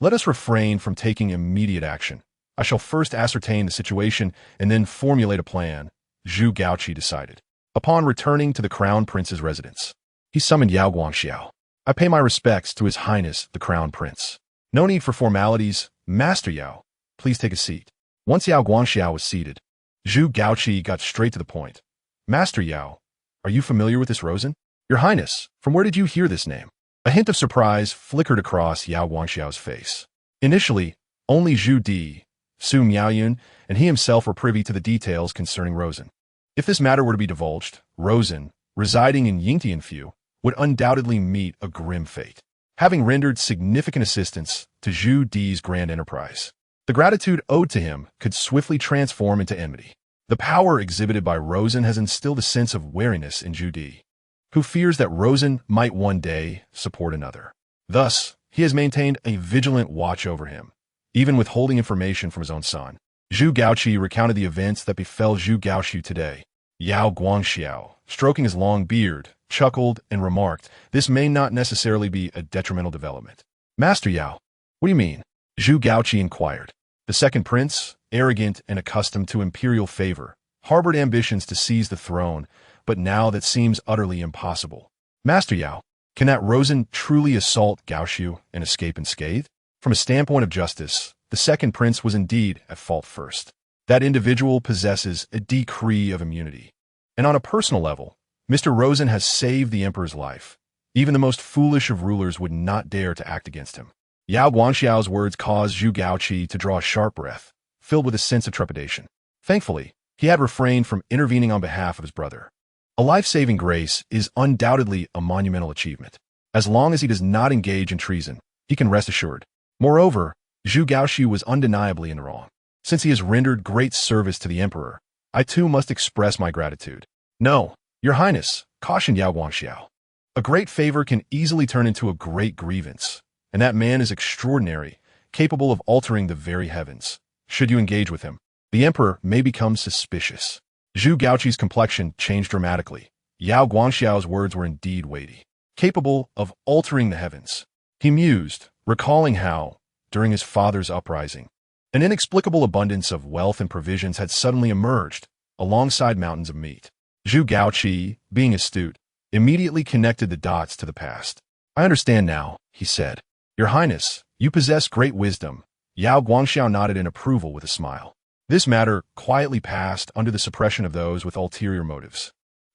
Let us refrain from taking immediate action. I shall first ascertain the situation and then formulate a plan, Zhu Gaoqi decided. Upon returning to the crown prince's residence, he summoned Yao Guangxiao. I pay my respects to His Highness the Crown Prince. No need for formalities. Master Yao, please take a seat. Once Yao Guangxiao was seated, Zhu Gaoqi got straight to the point. Master Yao, are you familiar with this Rosen? Your Highness, from where did you hear this name? A hint of surprise flickered across Yao Guangxiao's face. Initially, only Zhu Di, Su Miaoyun, and he himself were privy to the details concerning Rosen. If this matter were to be divulged, Rosen, residing in Yingtianfu, would undoubtedly meet a grim fate, having rendered significant assistance to Zhu Di's grand enterprise. The gratitude owed to him could swiftly transform into enmity. The power exhibited by Rosen has instilled a sense of wariness in Zhu Di, who fears that Rosen might one day support another. Thus, he has maintained a vigilant watch over him, even withholding information from his own son. Zhu Gaoqi recounted the events that befell Zhu Gaoqiu today. Yao Guangxiao, stroking his long beard, chuckled and remarked, this may not necessarily be a detrimental development. Master Yao, what do you mean? Zhu Gaoqi inquired. The second prince, arrogant and accustomed to imperial favor, harbored ambitions to seize the throne, but now that seems utterly impossible. Master Yao, can that Rosen truly assault Gaoqiu and escape unscathed? From a standpoint of justice, the second prince was indeed at fault first. That individual possesses a decree of immunity. And on a personal level, Mr. Rosen has saved the emperor's life. Even the most foolish of rulers would not dare to act against him. Yao Guangxiao's words caused Zhu Gaoqi to draw a sharp breath, filled with a sense of trepidation. Thankfully, he had refrained from intervening on behalf of his brother. A life-saving grace is undoubtedly a monumental achievement. As long as he does not engage in treason, he can rest assured. Moreover, Zhu Gaoqi was undeniably in the wrong. Since he has rendered great service to the emperor, I too must express my gratitude. No, Your Highness, cautioned Yao Guangxiao. A great favor can easily turn into a great grievance, and that man is extraordinary, capable of altering the very heavens. Should you engage with him, the emperor may become suspicious. Zhu Gaoqi's complexion changed dramatically. Yao Guangxiao's words were indeed weighty. Capable of altering the heavens. He mused, recalling how, during his father's uprising, an inexplicable abundance of wealth and provisions had suddenly emerged, alongside mountains of meat. Zhu Gaoqi, being astute, immediately connected the dots to the past. "I understand now," he said. "Your Highness, you possess great wisdom." Yao Guangxiao nodded in approval with a smile. This matter quietly passed under the suppression of those with ulterior motives.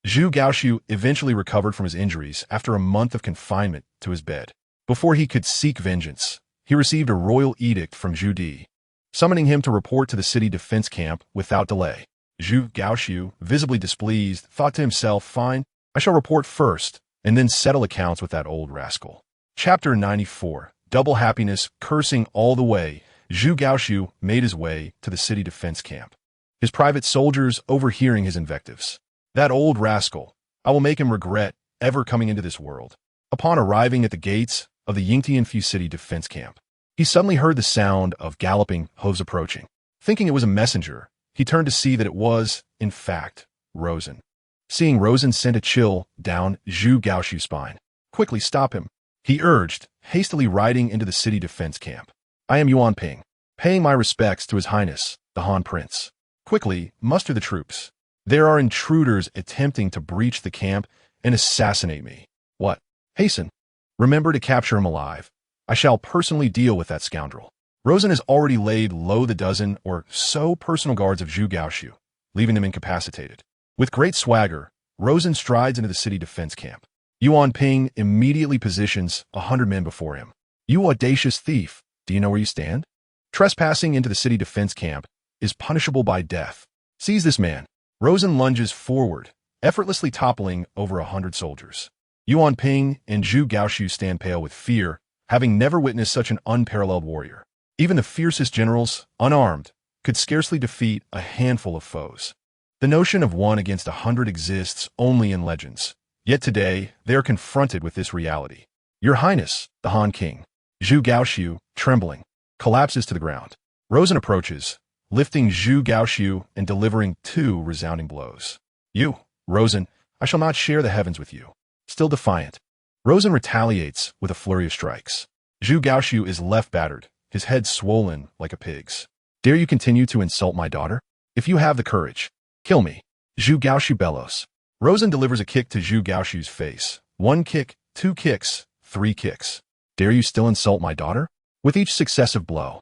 Zhu Gaoxiu eventually recovered from his injuries after a month of confinement to his bed. Before he could seek vengeance, he received a royal edict from Zhu Di, summoning him to report to the city defense camp without delay. Zhu Gaoxiu, visibly displeased, thought to himself, "Fine, I shall report first, and then settle accounts with that old rascal." Chapter 94. Double Happiness. Cursing all the way, Zhu Gaoxiu made his way to the city defense camp, his private soldiers overhearing his invectives. "That old rascal, I will make him regret ever coming into this world." Upon arriving at the gates of the Yingtianfu city defense camp, he suddenly heard the sound of galloping hooves approaching. Thinking it was a messenger, he turned to see that it was, in fact, Rosen. Seeing Rosen sent a chill down Zhu Gaoxiu's spine. "Quickly stop him," he urged, hastily riding into the city defense camp. "I am Yuan Ping, paying my respects to His Highness, the Han Prince. Quickly muster the troops. There are intruders attempting to breach the camp and assassinate me." "What? Hasten. Remember to capture him alive. I shall personally deal with that scoundrel." Rosen has already laid low the dozen or so personal guards of Zhu Gaoxiu, leaving them incapacitated. With great swagger, Rosen strides into the city defense camp. Yuan Ping immediately positions 100 men before him. "You audacious thief, do you know where you stand? Trespassing into the city defense camp is punishable by death. Seize this man." Rosen lunges forward, effortlessly toppling over 100 soldiers. Yuan Ping and Zhu Gaoxiu stand pale with fear, having never witnessed such an unparalleled warrior. Even the fiercest generals, unarmed, could scarcely defeat a handful of foes. The notion of 1 against 100 exists only in legends. Yet today, they are confronted with this reality. "Your Highness, the Han King." Zhu Gaoxiu, trembling, collapses to the ground. Rosen approaches, lifting Zhu Gaoxiu and delivering 2 resounding blows. "You, Rosen, I shall not share the heavens with you." Still defiant, Rosen retaliates with a flurry of strikes. Zhu Gaoxiu is left battered, his head swollen like a pig's. "Dare you continue to insult my daughter? If you have the courage, kill me." Zhu Gaoxiu bellows. Rosen delivers a kick to Zhu Gaoxiu's face. 1 kick, 2 kicks, 3 kicks. "Dare you still insult my daughter?" With each successive blow,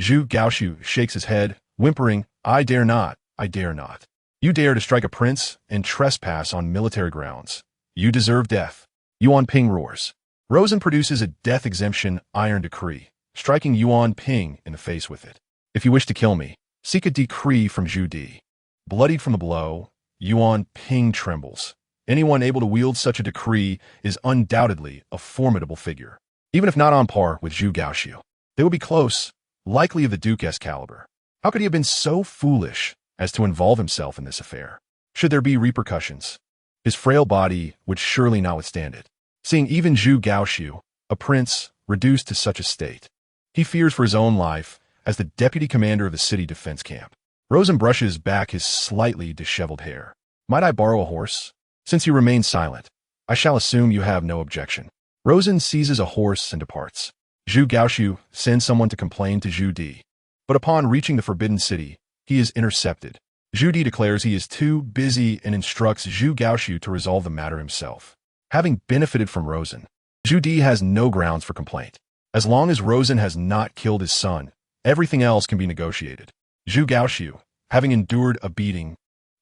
Zhu Gaoxiu shakes his head, whimpering, "I dare not, I dare not. You dare to strike a prince and trespass on military grounds. You deserve death." Yuan Ping roars. Rosen produces a death exemption iron decree, striking Yuan Ping in the face with it. "If you wish to kill me, seek a decree from Zhu Di." Bloodied from the blow, Yuan Ping trembles. Anyone able to wield such a decree is undoubtedly a formidable figure. Even if not on par with Zhu Gaoxiu, they would be close, likely of the Duke-esque caliber. How could he have been so foolish as to involve himself in this affair? Should there be repercussions, his frail body would surely not withstand it. Seeing even Zhu Gaoxiu, a prince, reduced to such a state, he fears for his own life as the deputy commander of the city defense camp. Rosen brushes back his slightly disheveled hair. "Might I borrow a horse? Since you remain silent, I shall assume you have no objection." Rosen seizes a horse and departs. Zhu Gaoxiu sends someone to complain to Zhu Di, but upon reaching the Forbidden City, he is intercepted. Zhu Di declares he is too busy and instructs Zhu Gaoxiu to resolve the matter himself. Having benefited from Rosen, Zhu Di has no grounds for complaint. As long as Rosen has not killed his son, everything else can be negotiated. Zhu Gaoxiu, having endured a beating,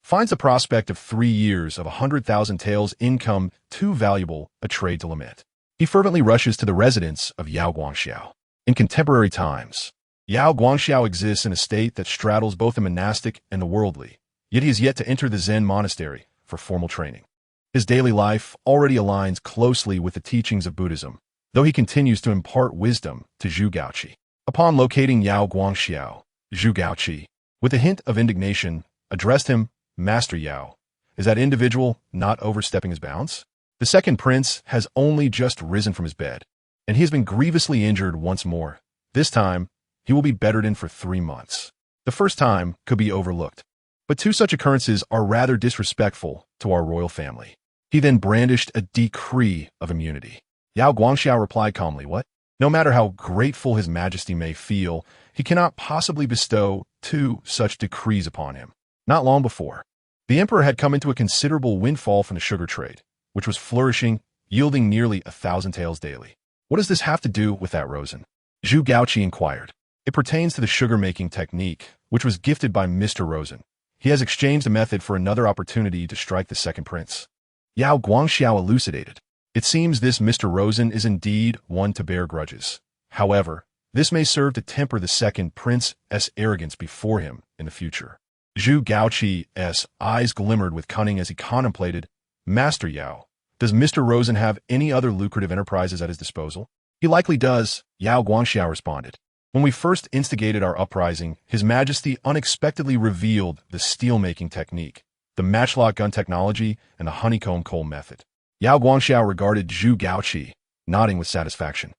finds the prospect of 3 years of 100,000 taels income too valuable a trade to lament. He fervently rushes to the residence of Yao Guangxiao. In contemporary times, Yao Guangxiao exists in a state that straddles both the monastic and the worldly, yet he has yet to enter the Zen monastery for formal training. His daily life already aligns closely with the teachings of Buddhism, though he continues to impart wisdom to Zhu Gaoqi. Upon locating Yao Guangxiao, Zhu Gaoqi, with a hint of indignation, addressed him, "Master Yao, is that individual not overstepping his bounds?" The second prince has only just risen from his bed, and he has been grievously injured once more. This time, he will be bettered in for 3 months. The first time could be overlooked, but 2 such occurrences are rather disrespectful to our royal family. He then brandished a decree of immunity. Yao Guangxiao replied calmly, "What? No matter how grateful his majesty may feel, he cannot possibly bestow two such decrees upon him. Not long before, the emperor had come into a considerable windfall from the sugar trade, which was flourishing, yielding nearly 1,000 taels daily. What does this have to do with that, Rosen? Zhu Gaoqi inquired. It pertains to the sugar-making technique, which was gifted by Mr. Rosen. He has exchanged the method for another opportunity to strike the second prince. Yao Guangxiao elucidated. It seems this Mr. Rosen is indeed one to bear grudges. However, this may serve to temper the second prince's arrogance before him in the future. Zhu Gaoqi's eyes glimmered with cunning as he contemplated, Master Yao, does Mr. Rosen have any other lucrative enterprises at his disposal? He likely does, Yao Guangxiao responded. When we first instigated our uprising, His Majesty unexpectedly revealed the steel-making technique, the matchlock gun technology, and the honeycomb coal method. Yao Guangxiao regarded Zhu Gaoqi, nodding with satisfaction.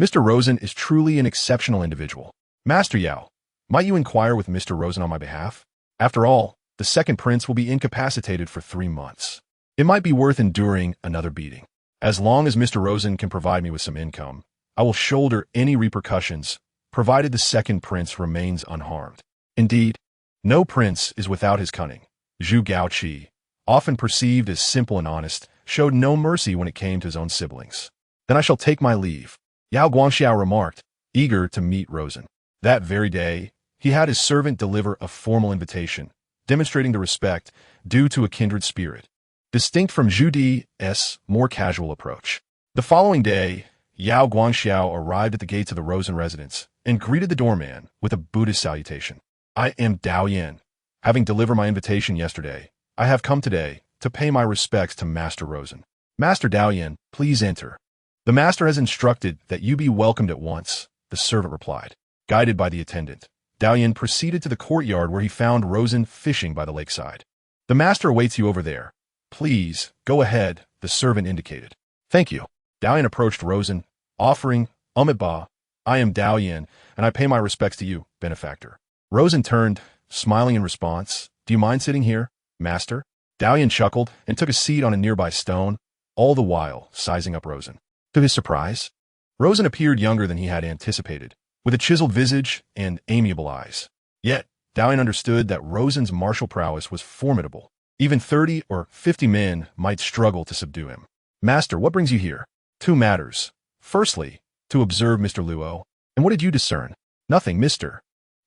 Mr. Rosen is truly an exceptional individual. Master Yao, might you inquire with Mr. Rosen on my behalf? After all, the second prince will be incapacitated for 3 months. It might be worth enduring another beating. As long as Mr. Rosen can provide me with some income, I will shoulder any repercussions, provided the second prince remains unharmed. Indeed, no prince is without his cunning. Zhu Gaoqi, often perceived as simple and honest, showed no mercy when it came to his own siblings. Then I shall take my leave, Yao Guangxiao remarked, eager to meet Rosen. That very day, he had his servant deliver a formal invitation, demonstrating the respect due to a kindred spirit, distinct from Zhu Di's more casual approach. The following day, Yao Guangxiao arrived at the gates of the Rosen residence and greeted the doorman with a Buddhist salutation. I am Dao Yan. Having delivered my invitation yesterday, I have come today to pay my respects to Master Rosen. Master Dao Yan, please enter. The master has instructed that you be welcomed at once, the servant replied. Guided by the attendant, Dao Yan proceeded to the courtyard where he found Rosen fishing by the lakeside. The master awaits you over there. Please, go ahead, the servant indicated. Thank you. Dao Yan approached Rosen, offering, Amitabha, I am Dao Yan, and I pay my respects to you, benefactor. Rosen turned, smiling in response. Do you mind sitting here, master? Dao Yan chuckled and took a seat on a nearby stone, all the while sizing up Rosen. To his surprise, Rosen appeared younger than he had anticipated, with a chiseled visage and amiable eyes. Yet, Dao Yan understood that Rosen's martial prowess was formidable. Even 30 or 50 men might struggle to subdue him. Master, what brings you here? 2 matters. Firstly, to observe Mr. Luo. And what did you discern? Nothing, Mr.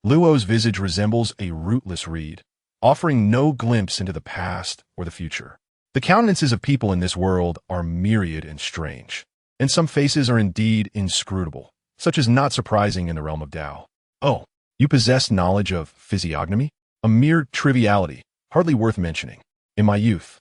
Luo's visage resembles a rootless reed, offering no glimpse into the past or the future. The countenances of people in this world are myriad and strange, and some faces are indeed inscrutable, such as not surprising in the realm of Tao. Oh, you possess knowledge of physiognomy? A mere triviality, hardly worth mentioning. In my youth,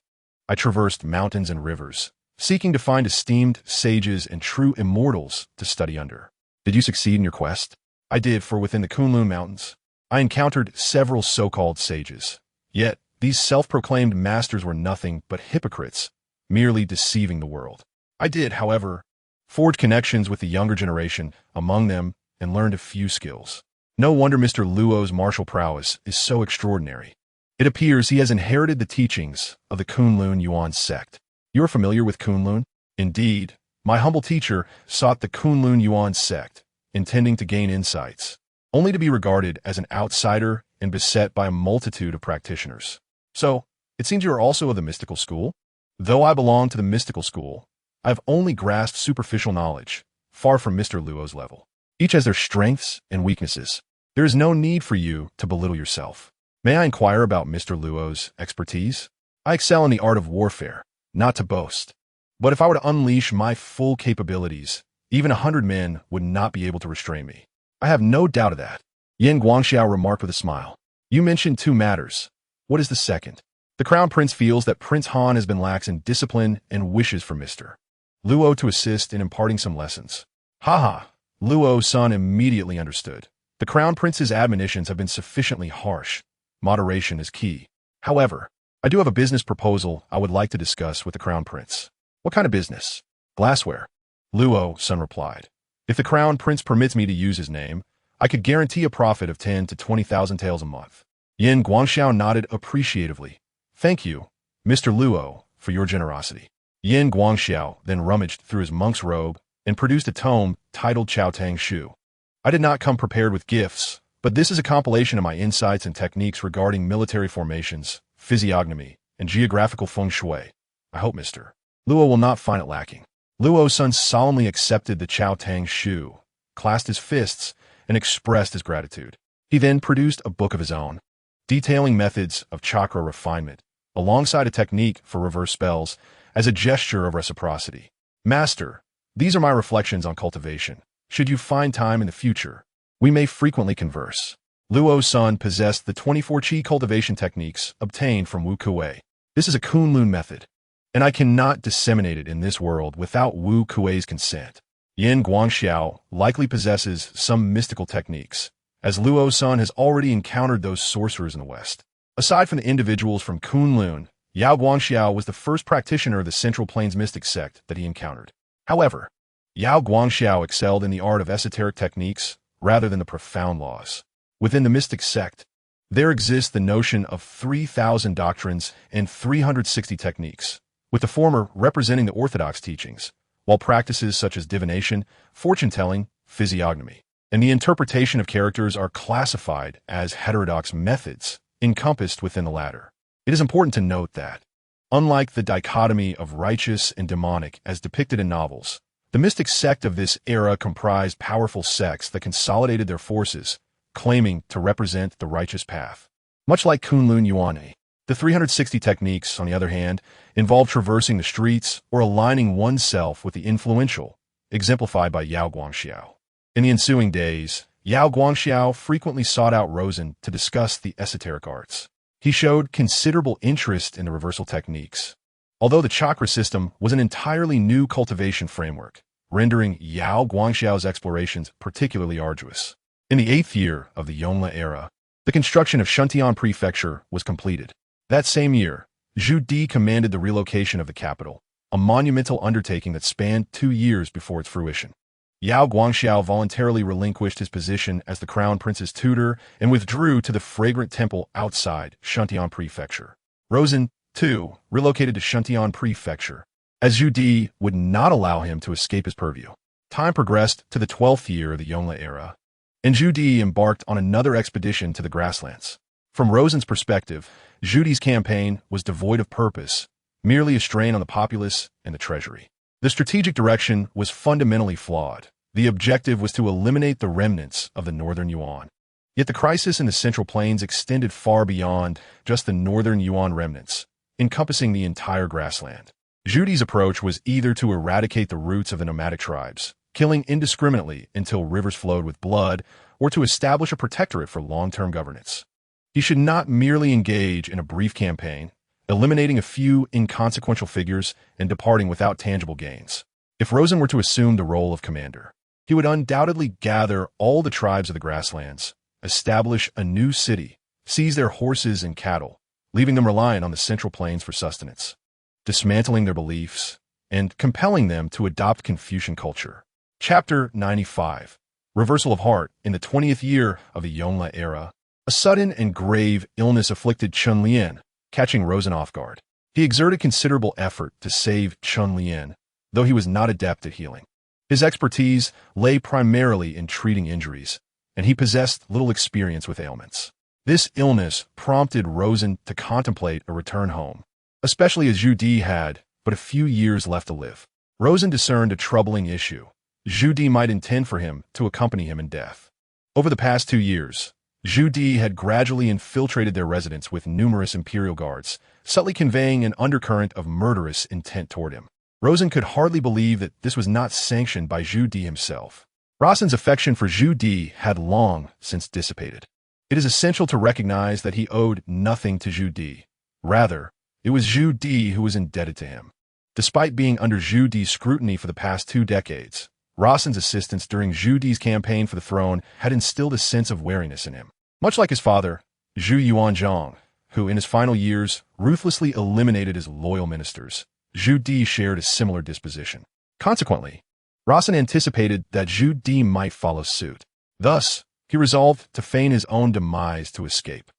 I traversed mountains and rivers, seeking to find esteemed sages and true immortals to study under. Did you succeed in your quest? I did, for within the Kunlun Mountains, I encountered several so-called sages. Yet, these self-proclaimed masters were nothing but hypocrites, merely deceiving the world. I did, however, forge connections with the younger generation among them and learned a few skills. No wonder Mr. Luo's martial prowess is so extraordinary. It appears he has inherited the teachings of the Kunlun Yuan sect. You are familiar with Kunlun? Indeed, my humble teacher sought the Kunlun Yuan sect, intending to gain insights, only to be regarded as an outsider and beset by a multitude of practitioners. So, it seems you are also of the mystical school? Though I belong to the mystical school, I have only grasped superficial knowledge, far from Mr. Luo's level. Each has their strengths and weaknesses. There is no need for you to belittle yourself. May I inquire about Mr. Luo's expertise? I excel in the art of warfare, not to boast. But if I were to unleash my full capabilities, even 100 men would not be able to restrain me. I have no doubt of that. Yin Guangxiao remarked with a smile. You mentioned 2 matters. What is the second? The Crown Prince feels that Prince Han has been lax in discipline and wishes for Mr. Luo to assist in imparting some lessons. Haha, Luo's son immediately understood. The Crown Prince's admonitions have been sufficiently harsh. Moderation is key. However, I do have a business proposal I would like to discuss with the Crown Prince. What kind of business? Glassware. Luo's son replied. If the Crown Prince permits me to use his name, I could guarantee a profit of 10 to 20,000 taels a month. Yin Guangxiao nodded appreciatively. Thank you, Mr. Luo, for your generosity. Yin Guangxiao then rummaged through his monk's robe and produced a tome titled Chao Tang Shu. I did not come prepared with gifts, but this is a compilation of my insights and techniques regarding military formations, physiognomy, and geographical feng shui. I hope Mr. Luo will not find it lacking. Luo Sen solemnly accepted the Chao Tang Shu, clasped his fists, and expressed his gratitude. He then produced a book of his own, detailing methods of chakra refinement, alongside a technique for reverse spells, as a gesture of reciprocity. Master, these are my reflections on cultivation. Should you find time in the future, we may frequently converse. Luo Sen possessed the 24 Qi cultivation techniques obtained from Wu Kuei. This is a Kunlun method, and I cannot disseminate it in this world without Wu Kuei's consent. Yin Guangxiao likely possesses some mystical techniques, as Luo Sen has already encountered those sorcerers in the West. Aside from the individuals from Kunlun, Yao Guangxiao was the first practitioner of the Central Plains mystic sect that he encountered. However, Yao Guangxiao excelled in the art of esoteric techniques rather than the profound laws. Within the mystic sect, there exists the notion of 3,000 doctrines and 360 techniques, with the former representing the orthodox teachings, while practices such as divination, fortune-telling, physiognomy, and the interpretation of characters are classified as heterodox methods, encompassed within the latter. It is important to note that, unlike the dichotomy of righteous and demonic as depicted in novels, the mystic sect of this era comprised powerful sects that consolidated their forces, claiming to represent the righteous path. Much like Kunlun Yuan, the 360 techniques, on the other hand, involve traversing the streets or aligning oneself with the influential, exemplified by Yao Guangxiao. In the ensuing days, Yao Guangxiao frequently sought out Rosen to discuss the esoteric arts. He showed considerable interest in the reversal techniques, although the chakra system was an entirely new cultivation framework, rendering Yao Guangxiao's explorations particularly arduous. In the 8th year of the Yongle era, the construction of Shuntian Prefecture was completed. That same year, Zhu Di commanded the relocation of the capital, a monumental undertaking that spanned 2 years before its fruition. Yao Guangxiao voluntarily relinquished his position as the crown prince's tutor and withdrew to the fragrant temple outside Shuntian Prefecture. Rosen, too, relocated to Shuntian Prefecture, as Zhu Di would not allow him to escape his purview. Time progressed to the 12th year of the Yongle era, and Zhu Di embarked on another expedition to the grasslands. From Rosen's perspective, Zhu Di's campaign was devoid of purpose, merely a strain on the populace and the treasury. The strategic direction was fundamentally flawed. The objective was to eliminate the remnants of the northern Yuan. Yet the crisis in the Central Plains extended far beyond just the northern Yuan remnants, encompassing the entire grassland. Zhu Di's approach was either to eradicate the roots of the nomadic tribes, killing indiscriminately until rivers flowed with blood, or to establish a protectorate for long-term governance. He should not merely engage in a brief campaign, eliminating a few inconsequential figures and departing without tangible gains. If Rosen were to assume the role of commander, he would undoubtedly gather all the tribes of the grasslands, establish a new city, seize their horses and cattle, leaving them reliant on the Central Plains for sustenance, dismantling their beliefs, and compelling them to adopt Confucian culture. Chapter 95. Reversal of Heart. In the 20th year of the Yongle era, a sudden and grave illness afflicted Chun Lian, catching Rosen off guard. He exerted considerable effort to save Chun Lian, though he was not adept at healing. His expertise lay primarily in treating injuries, and he possessed little experience with ailments. This illness prompted Rosen to contemplate a return home, especially as Zhu Di had but a few years left to live. Rosen discerned a troubling issue. Zhu Di might intend for him to accompany him in death. Over the past 2 years, Zhu Di had gradually infiltrated their residence with numerous imperial guards, subtly conveying an undercurrent of murderous intent toward him. Rosen could hardly believe that this was not sanctioned by Zhu Di himself. Rosen's affection for Zhu Di had long since dissipated. It is essential to recognize that he owed nothing to Zhu Di. Rather, it was Zhu Di who was indebted to him. Despite being under Zhu Di's scrutiny for the past 2 decades, Rosen's assistance during Zhu Di's campaign for the throne had instilled a sense of wariness in him. Much like his father, Zhu Yuanzhang, who in his final years ruthlessly eliminated his loyal ministers, Zhu Di shared a similar disposition. Consequently, Rosen anticipated that Zhu Di might follow suit. Thus, he resolved to feign his own demise to escape.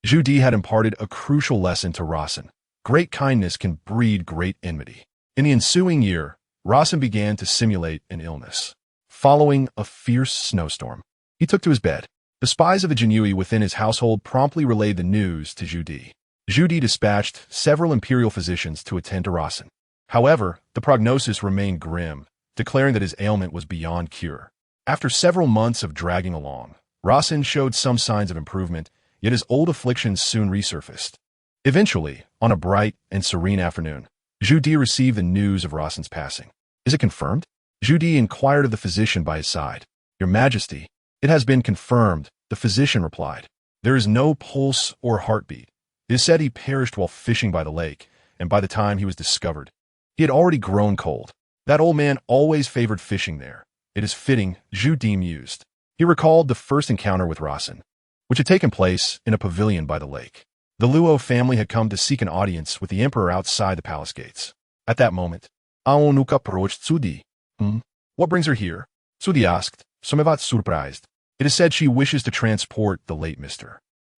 Zhu Di had imparted a crucial lesson to Rosen. Great kindness can breed great enmity. In the ensuing year, Rossen began to simulate an illness. Following a fierce snowstorm, he took to his bed. The spies of the Jinui within his household promptly relayed the news to Zhu Di. Zhu Di dispatched several imperial physicians to attend to Rossen. However, the prognosis remained grim, declaring that his ailment was beyond cure. After several months of dragging along, Rossen showed some signs of improvement, yet his old afflictions soon resurfaced. Eventually, on a bright and serene afternoon, Zhu Di received the news of Rossen's passing. "Is it confirmed?" Zhu Di inquired of the physician by his side. "Your Majesty, it has been confirmed," the physician replied. "There is no pulse or heartbeat. It is said he perished while fishing by the lake, and by the time he was discovered, he had already grown cold. That old man always favored fishing there. It is fitting," Zhu Di mused. He recalled the first encounter with Rossen, which had taken place in a pavilion by the lake. The Luo family had come to seek an audience with the emperor outside the palace gates. At that moment, Aonuka approached Tsudi. What brings her here?" Tsudi asked, somewhat surprised. "It is said she wishes to transport the late Mr.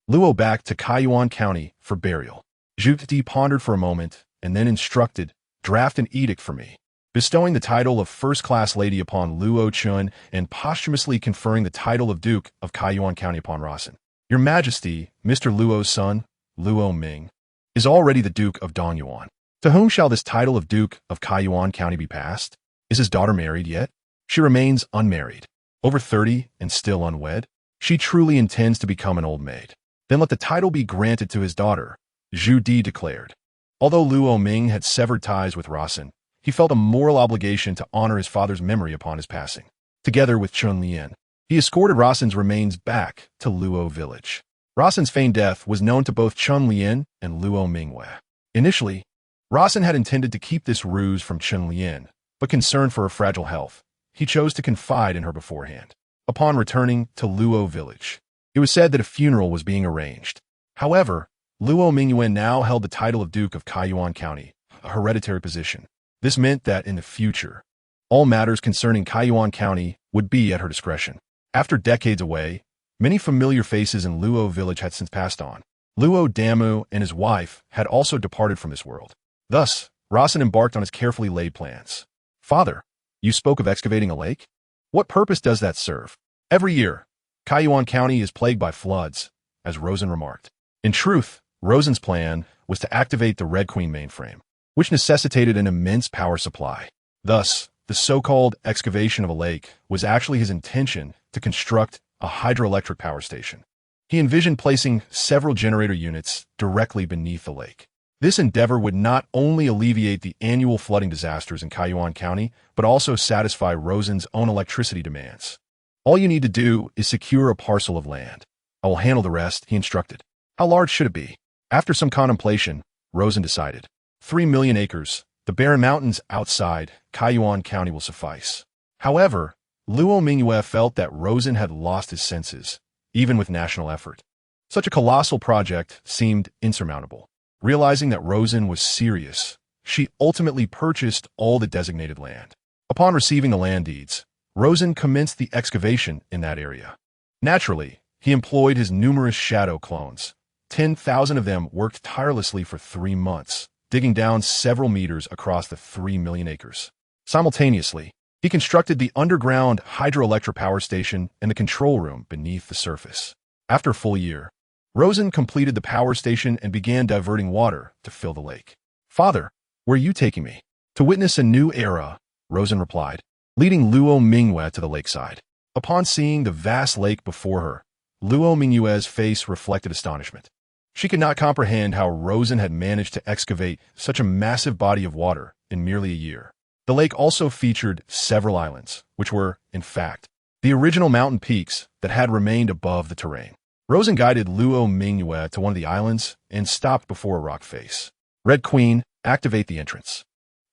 Luo back to Kaiyuan County for burial." Zhu Di pondered for a moment and then instructed, "Draft an edict for me, bestowing the title of first-class lady upon Luo Chun and posthumously conferring the title of Duke of Kaiyuan County upon Rossen. Your Majesty, Mr. Luo's son, Luo Ming, is already the Duke of Dongyuan. To whom shall this title of Duke of Kaiyuan County be passed? Is his daughter married yet?" "She remains unmarried. Over 30 and still unwed. She truly intends to become an old maid." "Then let the title be granted to his daughter," Zhu Di declared. Although Luo Ming had severed ties with Rossen, he felt a moral obligation to honor his father's memory upon his passing. Together with Chun Lian, he escorted Rossen's remains back to Luo village. Rossen's feigned death was known to both Chun Lian and Luo Mingwei. Initially, Rossen had intended to keep this ruse from Chun Lian, but concerned for her fragile health, he chose to confide in her beforehand. Upon returning to Luo village, it was said that a funeral was being arranged. However, Luo Mingyuan now held the title of Duke of Kaiyuan County, a hereditary position. This meant that in the future, all matters concerning Kaiyuan County would be at her discretion. After decades away, many familiar faces in Luo village had since passed on. Luo Damu and his wife had also departed from this world. Thus, Rossen embarked on his carefully laid plans. "Father, you spoke of excavating a lake? What purpose does that serve?" "Every year, Kaiyuan County is plagued by floods," as Rosen remarked. In truth, Rosen's plan was to activate the Red Queen mainframe, which necessitated an immense power supply. Thus, the so-called excavation of a lake was actually his intention to construct a hydroelectric power station. He envisioned placing several generator units directly beneath the lake. This endeavor would not only alleviate the annual flooding disasters in Kaiyuan County, but also satisfy Rosen's own electricity demands. "All you need to do is secure a parcel of land. I will handle the rest," he instructed. "How large should it be?" After some contemplation, Rosen decided. 3 million acres, the barren mountains outside Kaiyuan County will suffice. However, Luo Mingyue felt that Rosen had lost his senses, even with national effort. Such a colossal project seemed insurmountable. Realizing that Rosen was serious, she ultimately purchased all the designated land. Upon receiving the land deeds, Rosen commenced the excavation in that area. Naturally, he employed his numerous shadow clones. 10,000 of them worked tirelessly for 3 months, digging down several meters across the 3 million acres. Simultaneously, he constructed the underground hydroelectric power station and the control room beneath the surface. After a full year, Rosen completed the power station and began diverting water to fill the lake. "Father, where are you taking me?" "To witness a new era," Rosen replied, leading Luo Mingyue to the lakeside. Upon seeing the vast lake before her, Luo Mingyue's face reflected astonishment. She could not comprehend how Rosen had managed to excavate such a massive body of water in merely a year. The lake also featured several islands, which were, in fact, the original mountain peaks that had remained above the terrain. Rosen guided Luo Mingyue to one of the islands and stopped before a rock face. "Red Queen, activate the entrance."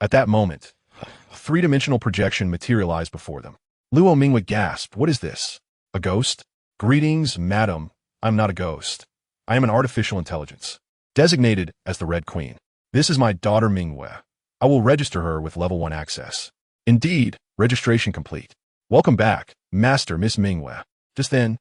At that moment, a 3-dimensional projection materialized before them. Luo Mingyue gasped, "What is this? A ghost?" "Greetings, madam. I'm not a ghost. I am an artificial intelligence, designated as the Red Queen. This is my daughter Mingyue. I will register her with level 1 access." "Indeed, registration complete. Welcome back, Master Miss Mingyue." Just then,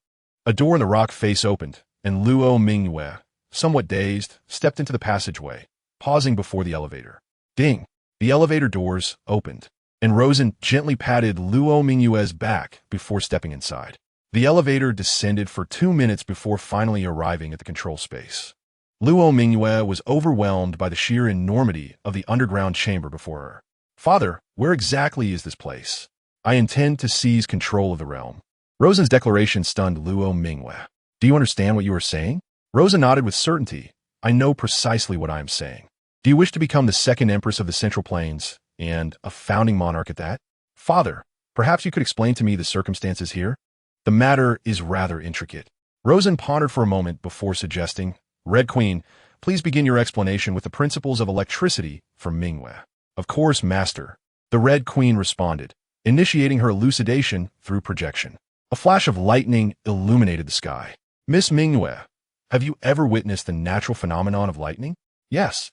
a door in the rock face opened, and Luo Mingyue, somewhat dazed, stepped into the passageway, pausing before the elevator. Ding! The elevator doors opened. and Rosen gently patted Luo Mingyue's back before stepping inside. The elevator descended for 2 minutes before finally arriving at the control space. Luo Mingyue was overwhelmed by the sheer enormity of the underground chamber before her. "Father, where exactly is this place? I intend to seize control of the realm." Rosen's declaration stunned Luo Mingyue. "Do you understand what you are saying?" Rosen nodded with certainty. "I know precisely what I am saying. Do you wish to become the second empress of the Central Plains, and a founding monarch at that?" "Father, perhaps you could explain to me the circumstances here?" "The matter is rather intricate." Rosen pondered for a moment before suggesting, "Red Queen, please begin your explanation with the principles of electricity for Mingyue." "Of course, Master," the Red Queen responded, initiating her elucidation through projection. A flash of lightning illuminated the sky. "Miss Mingyue, have you ever witnessed the natural phenomenon of lightning?" "Yes,"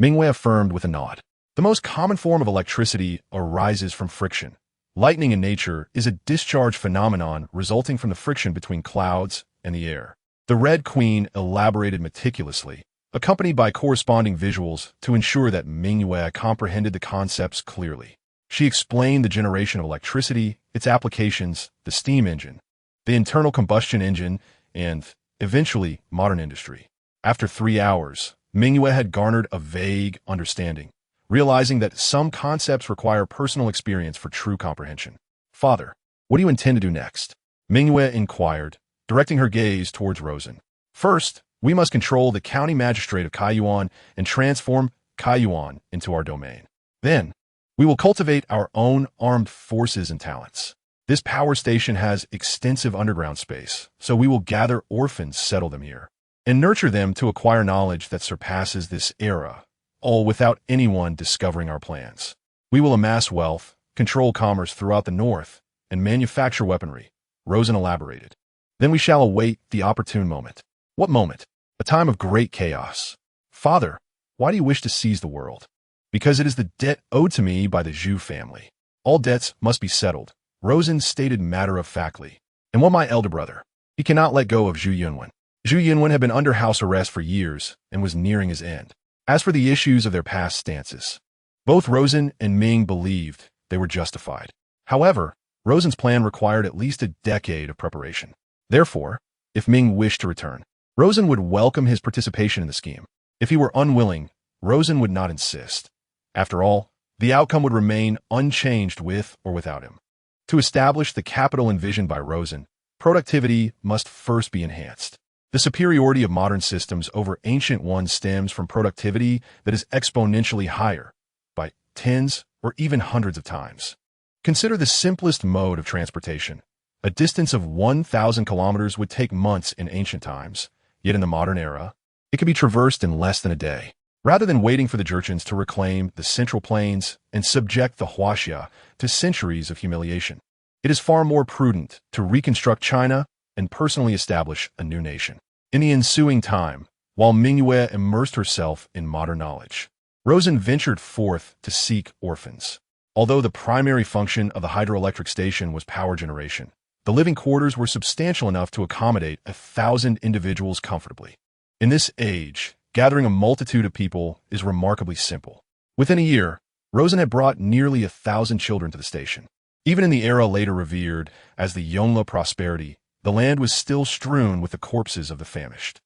Mingyue affirmed with a nod. "The most common form of electricity arises from friction. Lightning in nature is a discharge phenomenon resulting from the friction between clouds and the air." The Red Queen elaborated meticulously, accompanied by corresponding visuals to ensure that Mingyue comprehended the concepts clearly. She explained the generation of electricity, its applications, the steam engine, the internal combustion engine, and, eventually, modern industry. After 3 hours, Mingyue had garnered a vague understanding, realizing that some concepts require personal experience for true comprehension. "Father, what do you intend to do next?" Mingyue inquired, directing her gaze towards Rosen. "First, we must control the county magistrate of Kaiyuan and transform Kaiyuan into our domain. Then, we will cultivate our own armed forces and talents. This power station has extensive underground space, so we will gather orphans, settle them here, and nurture them to acquire knowledge that surpasses this era, all without anyone discovering our plans. We will amass wealth, control commerce throughout the north, and manufacture weaponry," Rosen elaborated. "Then we shall await the opportune moment." "What moment?" "A time of great chaos." "Father, why do you wish to seize the world?" "Because it is the debt owed to me by the Zhu family. All debts must be settled," Rosen stated matter-of-factly. "And what my elder brother? He cannot let go of Zhu Yunwen. Zhu Yunwen had been under house arrest for years and was nearing his end. As for the issues of their past stances, both Rosen and Ming believed they were justified. However, Rosen's plan required at least a decade of preparation. Therefore, if Ming wished to return, Rosen would welcome his participation in the scheme. If he were unwilling, Rosen would not insist. After all, the outcome would remain unchanged with or without him. To establish the capital envisioned by Rosen, productivity must first be enhanced. The superiority of modern systems over ancient ones stems from productivity that is exponentially higher, by tens or even hundreds of times. Consider the simplest mode of transportation. A distance of 1,000 kilometers would take months in ancient times, yet in the modern era, it could be traversed in less than a day. Rather than waiting for the Jurchens to reclaim the Central Plains and subject the Huaxia to centuries of humiliation, it is far more prudent to reconstruct China and personally establish a new nation. In the ensuing time, while Mingyue immersed herself in modern knowledge, Rosen ventured forth to seek orphans. Although the primary function of the hydroelectric station was power generation, the living quarters were substantial enough to accommodate 1,000 individuals comfortably. In this age, gathering a multitude of people is remarkably simple. Within a year, Rosen had brought nearly 1,000 children to the station. Even in the era later revered as the Yongle Prosperity, the land was still strewn with the corpses of the famished.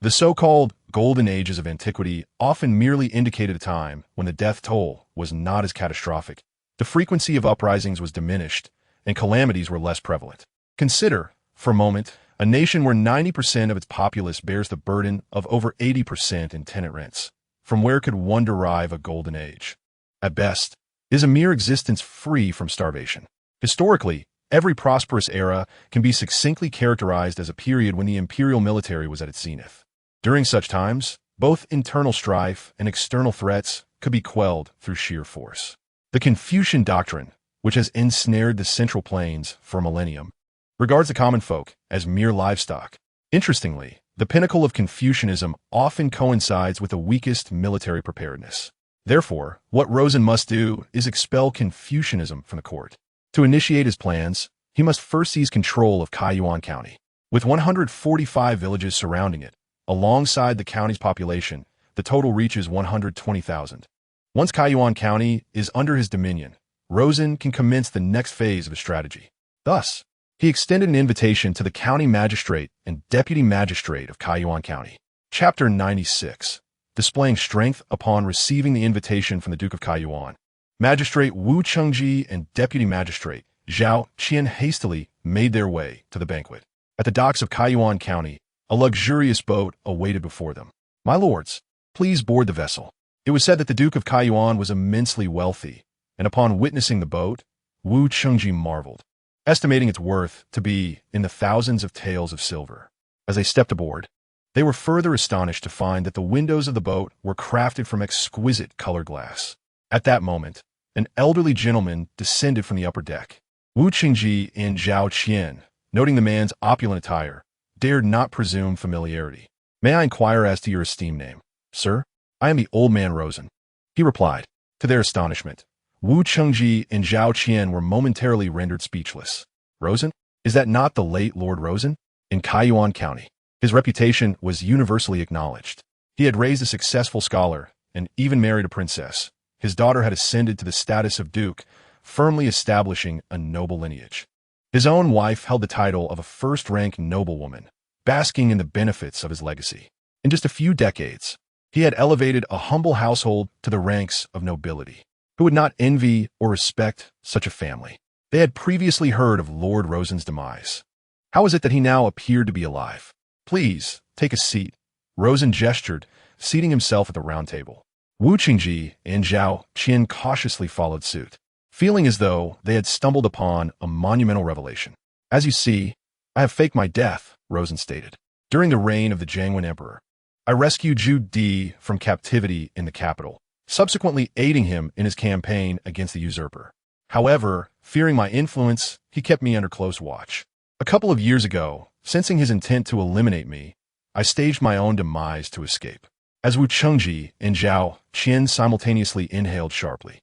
The so-called golden ages of antiquity often merely indicated a time when the death toll was not as catastrophic, the frequency of uprisings was diminished, and calamities were less prevalent. Consider, for a moment, a nation where 90% of its populace bears the burden of over 80% in tenant rents. From where could one derive a golden age? At best, it is a mere existence free from starvation. Historically, every prosperous era can be succinctly characterized as a period when the imperial military was at its zenith. During such times, both internal strife and external threats could be quelled through sheer force. The Confucian doctrine, which has ensnared the Central Plains for a millennium, regards the common folk as mere livestock. Interestingly, the pinnacle of Confucianism often coincides with the weakest military preparedness. Therefore, what Rosen must do is expel Confucianism from the court. To initiate his plans, he must first seize control of Kaiyuan County. With 145 villages surrounding it, alongside the county's population, the total reaches 120,000. Once Kaiyuan County is under his dominion, Rosen can commence the next phase of his strategy. Thus, he extended an invitation to the county magistrate and deputy magistrate of Kaiyuan County. Chapter 96. Displaying strength upon receiving the invitation from the Duke of Kaiyuan. Magistrate Wu Chengji and Deputy Magistrate Zhao Qian hastily made their way to the banquet. At the docks of Kaiyuan County, a luxurious boat awaited before them. My lords, please board the vessel. It was said that the Duke of Kaiyuan was immensely wealthy, and upon witnessing the boat, Wu Chengji marveled, estimating its worth to be in the thousands of taels of silver. As they stepped aboard, they were further astonished to find that the windows of the boat were crafted from exquisite colored glass. At that moment, an elderly gentleman descended from the upper deck. Wu Qingji and Zhao Qian, noting the man's opulent attire, dared not presume familiarity. May I inquire as to your esteemed name? Sir, I am the old man Rosen. He replied. To their astonishment, Wu Chengji and Zhao Qian were momentarily rendered speechless. Rosen? Is that not the late Lord Rosen? In Kaiyuan County. His reputation was universally acknowledged. He had raised a successful scholar and even married a princess. His daughter had ascended to the status of duke, firmly establishing a noble lineage. His own wife held the title of a first-rank noblewoman, basking in the benefits of his legacy. In just a few decades, he had elevated a humble household to the ranks of nobility. Who would not envy or respect such a family? They had previously heard of Lord Rosen's demise. How is it that he now appeared to be alive? Please, take a seat. Rosen gestured, seating himself at the round table. Wu Qingji and Zhao Qian cautiously followed suit, feeling as though they had stumbled upon a monumental revelation. As you see, I have faked my death, Rosen stated. During the reign of the Jiangwen Emperor, I rescued Zhu Di from captivity in the capital, subsequently aiding him in his campaign against the usurper. However, fearing my influence, he kept me under close watch. A couple of years ago, sensing his intent to eliminate me, I staged my own demise to escape. As Wu Chengji and Zhao Qian simultaneously inhaled sharply,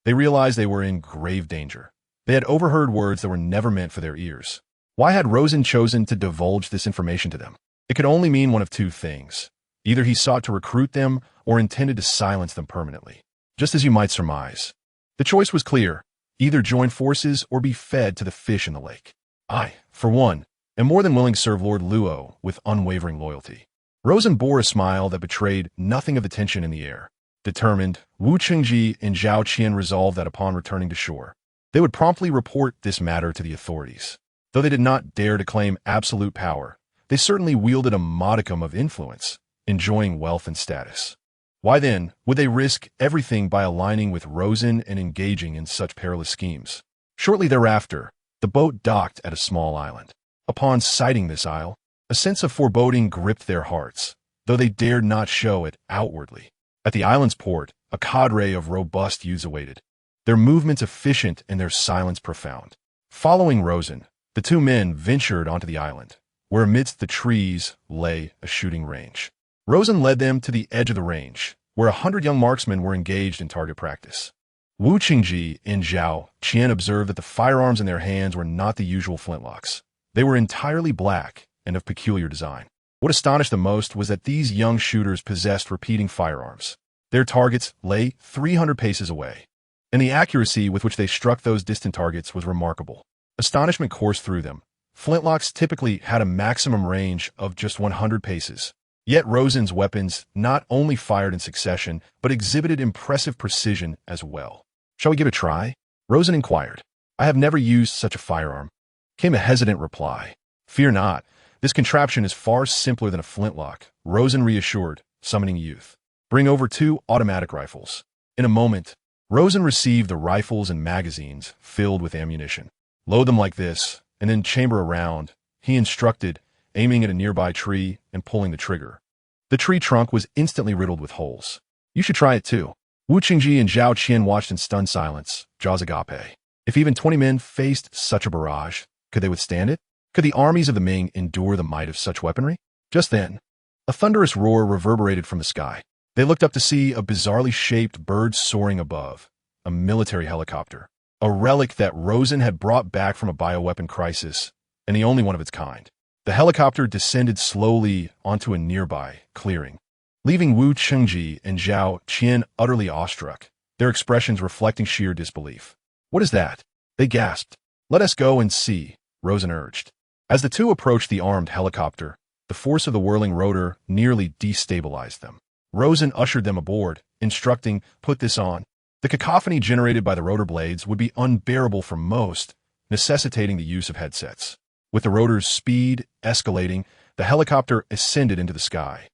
they realized they were in grave danger. They had overheard words that were never meant for their ears. Why had Rosen chosen to divulge this information to them? It could only mean one of two things. Either he sought to recruit them or intended to silence them permanently. Just as you might surmise. The choice was clear. Either join forces or be fed to the fish in the lake. I, for one, am more than willing to serve Lord Luo with unwavering loyalty. Rosen bore a smile that betrayed nothing of the tension in the air. Determined, Wu Chengji and Zhao Qian resolved that upon returning to shore, they would promptly report this matter to the authorities. Though they did not dare to claim absolute power, they certainly wielded a modicum of influence, enjoying wealth and status. Why then would they risk everything by aligning with Rosen and engaging in such perilous schemes? Shortly thereafter, the boat docked at a small island. Upon sighting this isle, a sense of foreboding gripped their hearts, though they dared not show it outwardly. At the island's port, a cadre of robust youths awaited, their movements efficient and their silence profound. Following Rosen, the two men ventured onto the island, where amidst the trees lay a shooting range. Rosen led them to the edge of the range, where 100 young marksmen were engaged in target practice. Wu Qingji and Zhao Qian observed that the firearms in their hands were not the usual flintlocks. They were entirely black and of peculiar design. What astonished them most was that these young shooters possessed repeating firearms. Their targets lay 300 paces away, and the accuracy with which they struck those distant targets was remarkable. Astonishment coursed through them. Flintlocks typically had a maximum range of just 100 paces. Yet Rosen's weapons not only fired in succession, but exhibited impressive precision as well. Shall we give it a try? Rosen inquired. I have never used such a firearm, came a hesitant reply. Fear not. This contraption is far simpler than a flintlock, Rosen reassured, summoning youth. Bring over 2 automatic rifles. In a moment, Rosen received the rifles and magazines filled with ammunition. Load them like this, and then chamber around, he instructed, aiming at a nearby tree and pulling the trigger. The tree trunk was instantly riddled with holes. You should try it too. Wu Qingji and Zhao Qian watched in stunned silence, jaws agape. If even 20 men faced such a barrage, could they withstand it? Could the armies of the Ming endure the might of such weaponry? Just then, a thunderous roar reverberated from the sky. They looked up to see a bizarrely shaped bird soaring above, a military helicopter, a relic that Rosen had brought back from a bioweapon crisis, and the only one of its kind. The helicopter descended slowly onto a nearby clearing, leaving Wu Chengji and Zhao Qian utterly awestruck, their expressions reflecting sheer disbelief. What is that? They gasped. Let us go and see, Rosen urged. As the two approached the armed helicopter, the force of the whirling rotor nearly destabilized them. Rosen ushered them aboard, instructing, "Put this on." The cacophony generated by the rotor blades would be unbearable for most, necessitating the use of headsets. With the rotor's speed escalating, the helicopter ascended into the sky.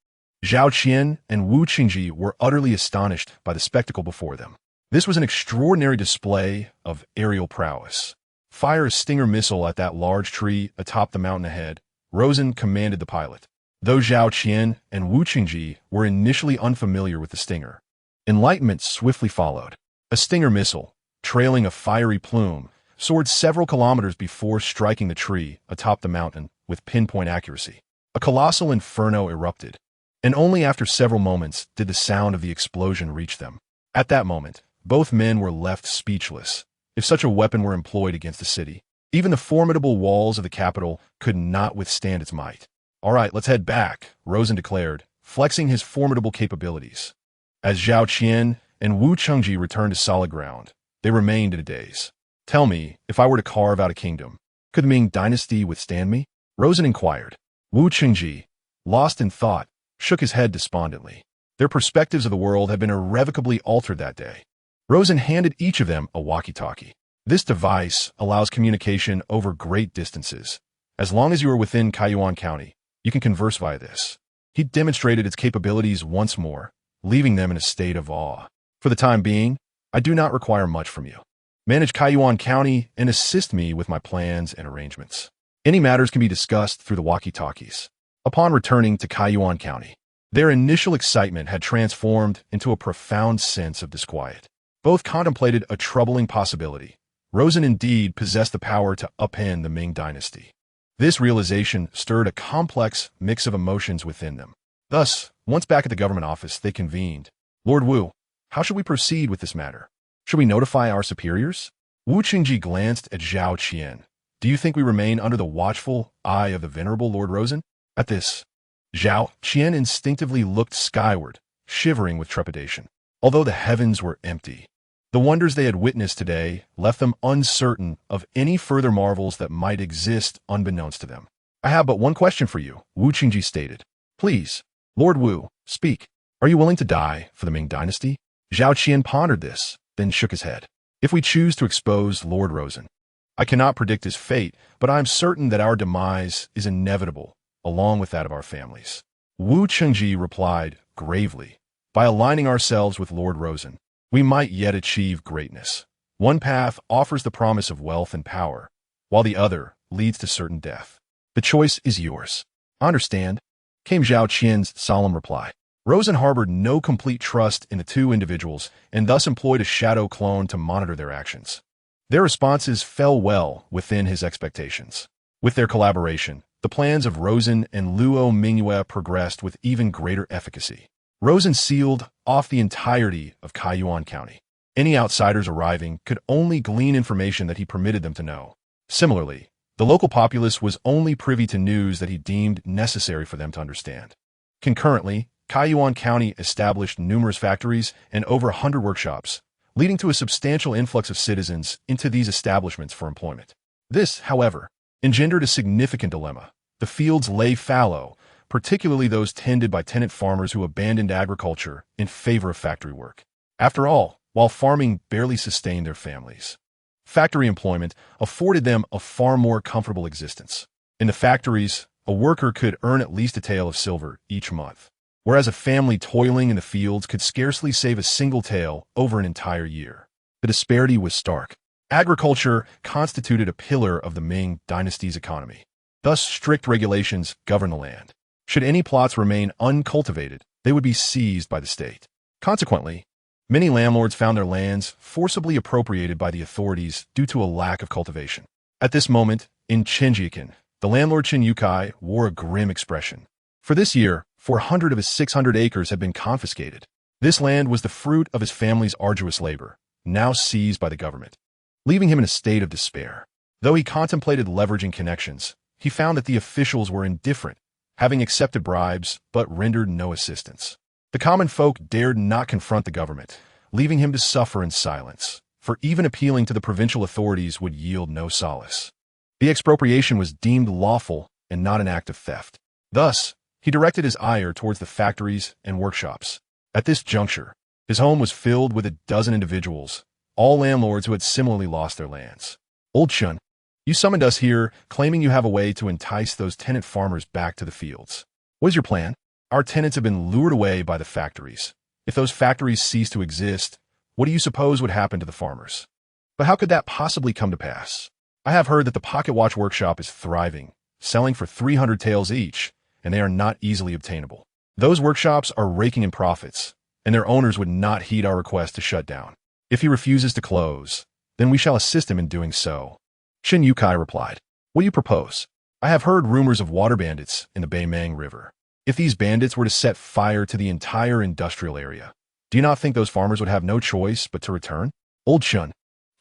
Zhao Qian and Wu Qingji were utterly astonished by the spectacle before them. This was an extraordinary display of aerial prowess. "Fire a Stinger missile at that large tree atop the mountain ahead," Rosen commanded the pilot. Though Zhao Qian and Wu Qingji were initially unfamiliar with the Stinger, enlightenment swiftly followed. A Stinger missile, trailing a fiery plume, soared several kilometers before striking the tree atop the mountain with pinpoint accuracy. A colossal inferno erupted, and only after several moments did the sound of the explosion reach them. At that moment, both men were left speechless. If such a weapon were employed against the city, even the formidable walls of the capital could not withstand its might. "All right, let's head back," Rosen declared, flexing his formidable capabilities. As Zhao Qian and Wu Qingji returned to solid ground, they remained in a daze. "Tell me, if I were to carve out a kingdom, could the Ming dynasty withstand me?" Rosen inquired. Wu Qingji, lost in thought, shook his head despondently. Their perspectives of the world had been irrevocably altered that day. Rosen handed each of them a walkie-talkie. This device allows communication over great distances. As long as you are within Kaiyuan County, you can converse via this. He demonstrated its capabilities once more, leaving them in a state of awe. "For the time being, I do not require much from you. Manage Kaiyuan County and assist me with my plans and arrangements. Any matters can be discussed through the walkie-talkies." Upon returning to Kaiyuan County, their initial excitement had transformed into a profound sense of disquiet. Both contemplated a troubling possibility. Rosen indeed possessed the power to upend the Ming dynasty. This realization stirred a complex mix of emotions within them. Thus, once back at the government office, they convened. "Lord Wu, how should we proceed with this matter? Should we notify our superiors?" Wu Qingji glanced at Zhao Qian. "Do you think we remain under the watchful eye of the venerable Lord Rosen?" At this, Zhao Qian instinctively looked skyward, shivering with trepidation. Although the heavens were empty, the wonders they had witnessed today left them uncertain of any further marvels that might exist unbeknownst to them. "I have but one question for you," Wu Qingji stated. "Please, Lord Wu, speak. Are you willing to die for the Ming dynasty?" Zhao Qian pondered this, then shook his head. "If we choose to expose Lord Rosen, I cannot predict his fate, but I am certain that our demise is inevitable, along with that of our families." Wu Qingji replied gravely, "By aligning ourselves with Lord Rosen, we might yet achieve greatness. One path offers the promise of wealth and power, while the other leads to certain death. The choice is yours." "I understand," came Zhao Qian's solemn reply. Rosen harbored no complete trust in the two individuals and thus employed a shadow clone to monitor their actions. Their responses fell well within his expectations. With their collaboration, the plans of Rosen and Luo Mingyue progressed with even greater efficacy. Rosen sealed off the entirety of Kaiyuan County. Any outsiders arriving could only glean information that he permitted them to know. Similarly, the local populace was only privy to news that he deemed necessary for them to understand. Concurrently, Kaiyuan County established numerous factories and over 100 workshops, leading to a substantial influx of citizens into these establishments for employment. This, however, engendered a significant dilemma. The fields lay fallow, particularly those tended by tenant farmers who abandoned agriculture in favor of factory work. After all, while farming barely sustained their families, factory employment afforded them a far more comfortable existence. In the factories, a worker could earn at least a tael of silver each month, whereas a family toiling in the fields could scarcely save a single tael over an entire year. The disparity was stark. Agriculture constituted a pillar of the Ming dynasty's economy. Thus, strict regulations govern the land. Should any plots remain uncultivated, they would be seized by the state. Consequently, many landlords found their lands forcibly appropriated by the authorities due to a lack of cultivation. At this moment, in Chenjiakan, the landlord Chen Yukai wore a grim expression. For this year, 400 of his 600 acres had been confiscated. This land was the fruit of his family's arduous labor, now seized by the government, leaving him in a state of despair. Though he contemplated leveraging connections, he found that the officials were indifferent, having accepted bribes but rendered no assistance. The common folk dared not confront the government, leaving him to suffer in silence. for even appealing to the provincial authorities would yield no solace. The expropriation was deemed lawful and not an act of theft. Thus, he directed his ire towards the factories and workshops. At this juncture, his home was filled with a dozen individuals, all landlords who had similarly lost their lands. Old Shun, you summoned us here, claiming you have a way to entice those tenant farmers back to the fields. What is your plan? Our tenants have been lured away by the factories. If those factories cease to exist, what do you suppose would happen to the farmers? But how could that possibly come to pass? I have heard that the Pocket Watch Workshop is thriving, selling for 300 taels each, and they are not easily obtainable. Those workshops are raking in profits, and their owners would not heed our request to shut down. If he refuses to close, then we shall assist him in doing so. Shin Yukai replied, what do you propose? I have heard rumors of water bandits in the Baimang River. If these bandits were to set fire to the entire industrial area, do you not think those farmers would have no choice but to return? Old Shun,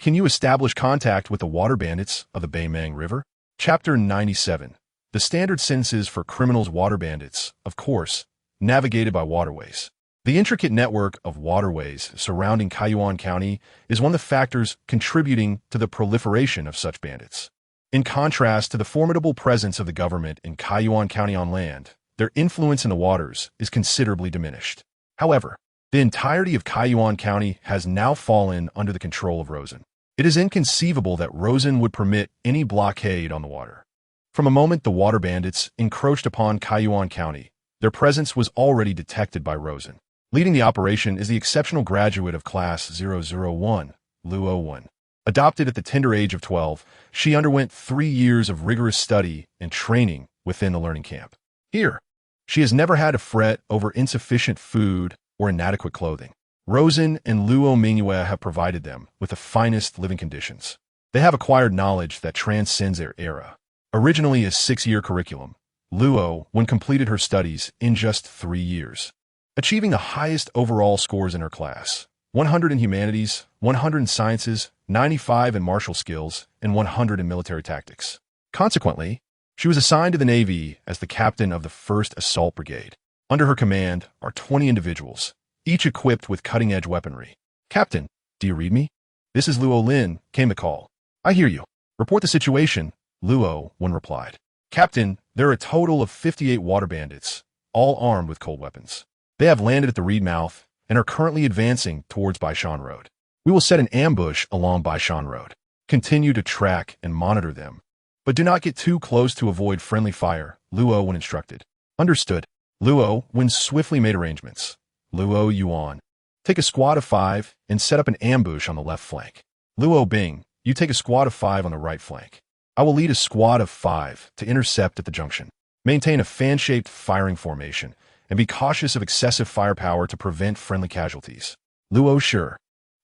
can you establish contact with the water bandits of the Baimang River? Chapter 97. The standard sentences for criminals water bandits, of course, navigated by waterways. The intricate network of waterways surrounding Kaiyuan County is one of the factors contributing to the proliferation of such bandits. In contrast to the formidable presence of the government in Kaiyuan County on land, their influence in the waters is considerably diminished. However, the entirety of Kaiyuan County has now fallen under the control of Rosen. It is inconceivable that Rosen would permit any blockade on the water. From a moment the water bandits encroached upon Kaiyuan County, their presence was already detected by Rosen. Leading the operation is the exceptional graduate of Class 001, Luo Sen. Adopted at the tender age of 12, she underwent 3 years of rigorous study and training within the learning camp. Here, she has never had to fret over insufficient food or inadequate clothing. Rosen and Luo Mingyue have provided them with the finest living conditions. They have acquired knowledge that transcends their era. Originally a 6-year curriculum, Luo Sen completed her studies in just 3 years, achieving the highest overall scores in her class, 100 in humanities, 100 in sciences, 95 in martial skills, and 100 in military tactics. Consequently, she was assigned to the Navy as the captain of the 1st Assault Brigade. Under her command are 20 individuals, each equipped with cutting-edge weaponry. Captain, do you read me? This is Luo Lin, came the call. I hear you. Report the situation, Luo Sen replied. Captain, there are a total of 58 water bandits, all armed with cold weapons. They have landed at the reed mouth and are currently advancing towards Baishan Road. We will set an ambush along Baishan Road. Continue to track and monitor them, but do not get too close to avoid friendly fire, Luo Sen instructed. Understood. Luo Sen swiftly made arrangements. Luo Yuan, take a squad of 5 and set up an ambush on the left flank. Luo Bing, you take a squad of 5 on the right flank. I will lead a squad of 5 to intercept at the junction. Maintain a fan-shaped firing formation and be cautious of excessive firepower to prevent friendly casualties. Luo Sure,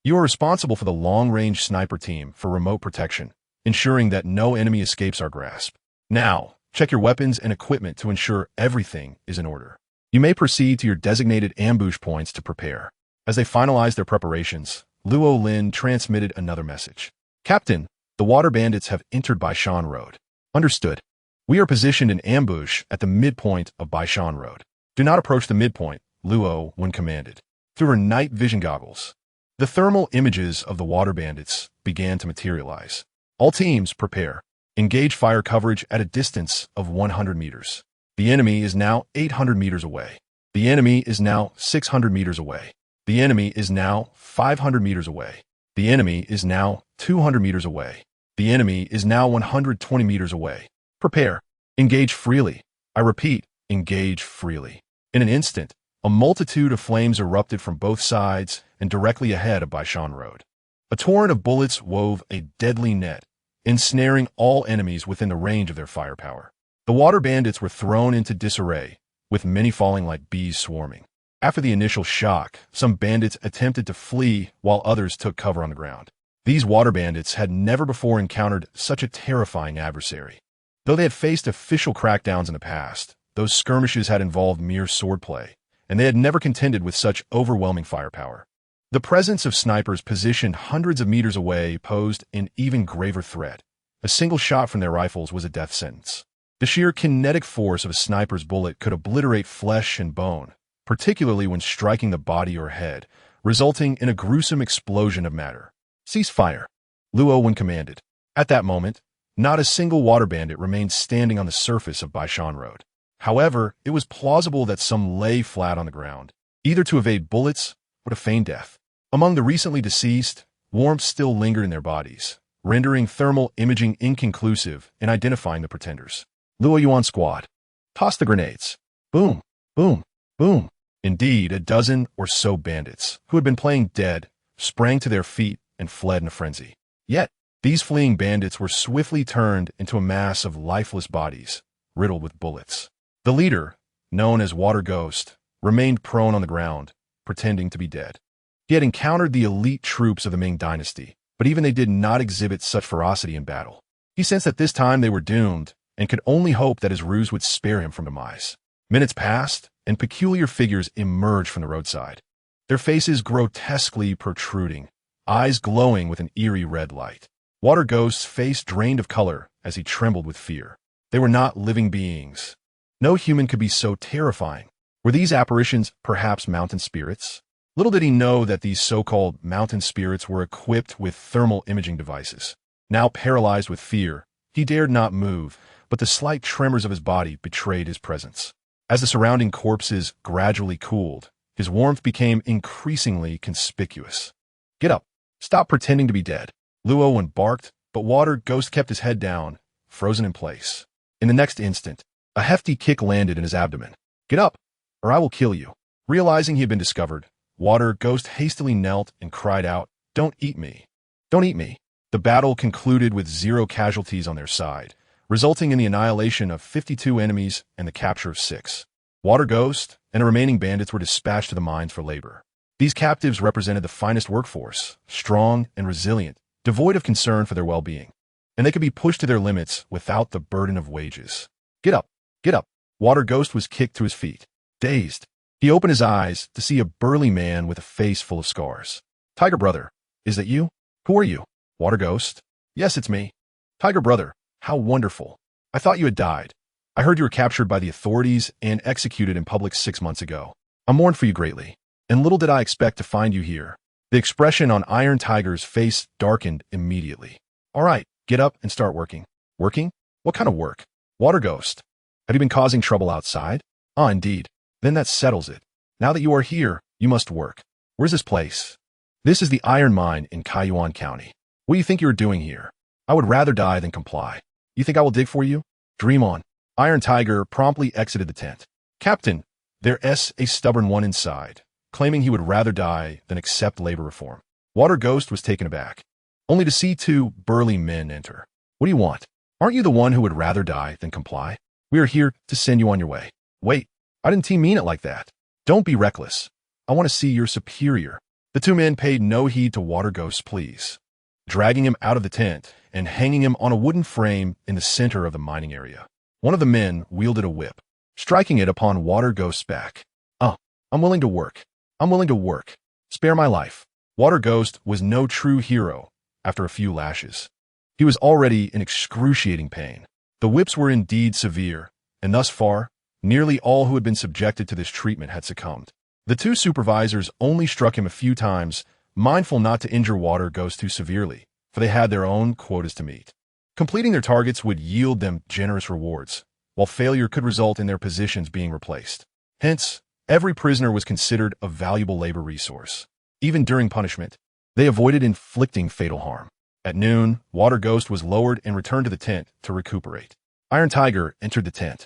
you are responsible for the long-range sniper team for remote protection, ensuring that no enemy escapes our grasp. Now, check your weapons and equipment to ensure everything is in order. You may proceed to your designated ambush points to prepare. As they finalized their preparations, Luo Lin transmitted another message. Captain, the water bandits have entered Baishan Road. Understood. We are positioned in ambush at the midpoint of Baishan Road. Do not approach the midpoint, Luo Sen commanded. Through her night vision goggles, the thermal images of the water bandits began to materialize. All teams prepare. Engage fire coverage at a distance of 100 meters. The enemy is now 800 meters away. The enemy is now 600 meters away. The enemy is now 500 meters away. The enemy is now 200 meters away. The enemy is now 120 meters away. Prepare. Engage freely. I repeat, engage freely. In an instant, a multitude of flames erupted from both sides and directly ahead of Baishan Road. A torrent of bullets wove a deadly net, ensnaring all enemies within the range of their firepower. The water bandits were thrown into disarray, with many falling like bees swarming. After the initial shock, some bandits attempted to flee while others took cover on the ground. These water bandits had never before encountered such a terrifying adversary. Though they had faced official crackdowns in the past, those skirmishes had involved mere swordplay, and they had never contended with such overwhelming firepower. The presence of snipers positioned hundreds of meters away posed an even graver threat. A single shot from their rifles was a death sentence. The sheer kinetic force of a sniper's bullet could obliterate flesh and bone, particularly when striking the body or head, resulting in a gruesome explosion of matter. Cease fire. Luo Sen commanded. At that moment, not a single water bandit remained standing on the surface of Baishan Road. However, it was plausible that some lay flat on the ground, either to evade bullets or to feign death. Among the recently deceased, warmth still lingered in their bodies, rendering thermal imaging inconclusive in identifying the pretenders. Luo Yuan squad. Toss the grenades. Boom, boom, boom. Indeed, a dozen or so bandits, who had been playing dead, sprang to their feet and fled in a frenzy. Yet, these fleeing bandits were swiftly turned into a mass of lifeless bodies, riddled with bullets. The leader, known as Water Ghost, remained prone on the ground, pretending to be dead. He had encountered the elite troops of the Ming dynasty, but even they did not exhibit such ferocity in battle. He sensed that this time they were doomed, and could only hope that his ruse would spare him from demise. Minutes passed, and peculiar figures emerged from the roadside. Their faces grotesquely protruding, eyes glowing with an eerie red light. Water Ghost's face drained of color as he trembled with fear. They were not living beings. No human could be so terrifying. Were these apparitions perhaps mountain spirits? Little did he know that these so-called mountain spirits were equipped with thermal imaging devices. Now paralyzed with fear, he dared not move, but the slight tremors of his body betrayed his presence. As the surrounding corpses gradually cooled, his warmth became increasingly conspicuous. Get up. Stop pretending to be dead. Luo Sen barked, but Water Ghost kept his head down, frozen in place. In the next instant, a hefty kick landed in his abdomen. Get up, or I will kill you. Realizing he had been discovered, Water Ghost hastily knelt and cried out, Don't eat me. Don't eat me. The battle concluded with 0 casualties on their side, resulting in the annihilation of 52 enemies and the capture of 6. Water Ghost and the remaining bandits were dispatched to the mines for labor. These captives represented the finest workforce, strong and resilient, devoid of concern for their well-being, and they could be pushed to their limits without the burden of wages. Get up, get up. Water Ghost was kicked to his feet. Dazed, he opened his eyes to see a burly man with a face full of scars. Tiger Brother, is that you? Who are you? Water Ghost. Yes, it's me. Tiger Brother, how wonderful. I thought you had died. I heard you were captured by the authorities and executed in public 6 months ago. I mourned for you greatly, and little did I expect to find you here. The expression on Iron Tiger's face darkened immediately. All right, get up and start working. Working? What kind of work? Water Ghost. Have you been causing trouble outside? Ah, indeed. Then that settles it. Now that you are here, you must work. Where's this place? This is the iron mine in Kaiyuan County. What do you think you are doing here? I would rather die than comply. You think I will dig for you? Dream on. Iron Tiger promptly exited the tent. Captain, there's a stubborn one inside, claiming he would rather die than accept labor reform. Water Ghost was taken aback, only to see 2 burly men enter. What do you want? Aren't you the one who would rather die than comply? We are here to send you on your way. Wait, I didn't mean it like that. Don't be reckless. I want to see your superior. The 2 men paid no heed to Water Ghost's pleas, dragging him out of the tent and hanging him on a wooden frame in the center of the mining area. One of the men wielded a whip, striking it upon Water Ghost's back. I'm willing to work. I'm willing to work. Spare my life. Water Ghost was no true hero after a few lashes. He was already in excruciating pain. The whips were indeed severe, and thus far, nearly all who had been subjected to this treatment had succumbed. The 2 supervisors only struck him a few times, mindful not to injure Water Ghost too severely, for they had their own quotas to meet. Completing their targets would yield them generous rewards, while failure could result in their positions being replaced. Hence, every prisoner was considered a valuable labor resource. Even during punishment, they avoided inflicting fatal harm. At noon, Water Ghost was lowered and returned to the tent to recuperate. Iron Tiger entered the tent,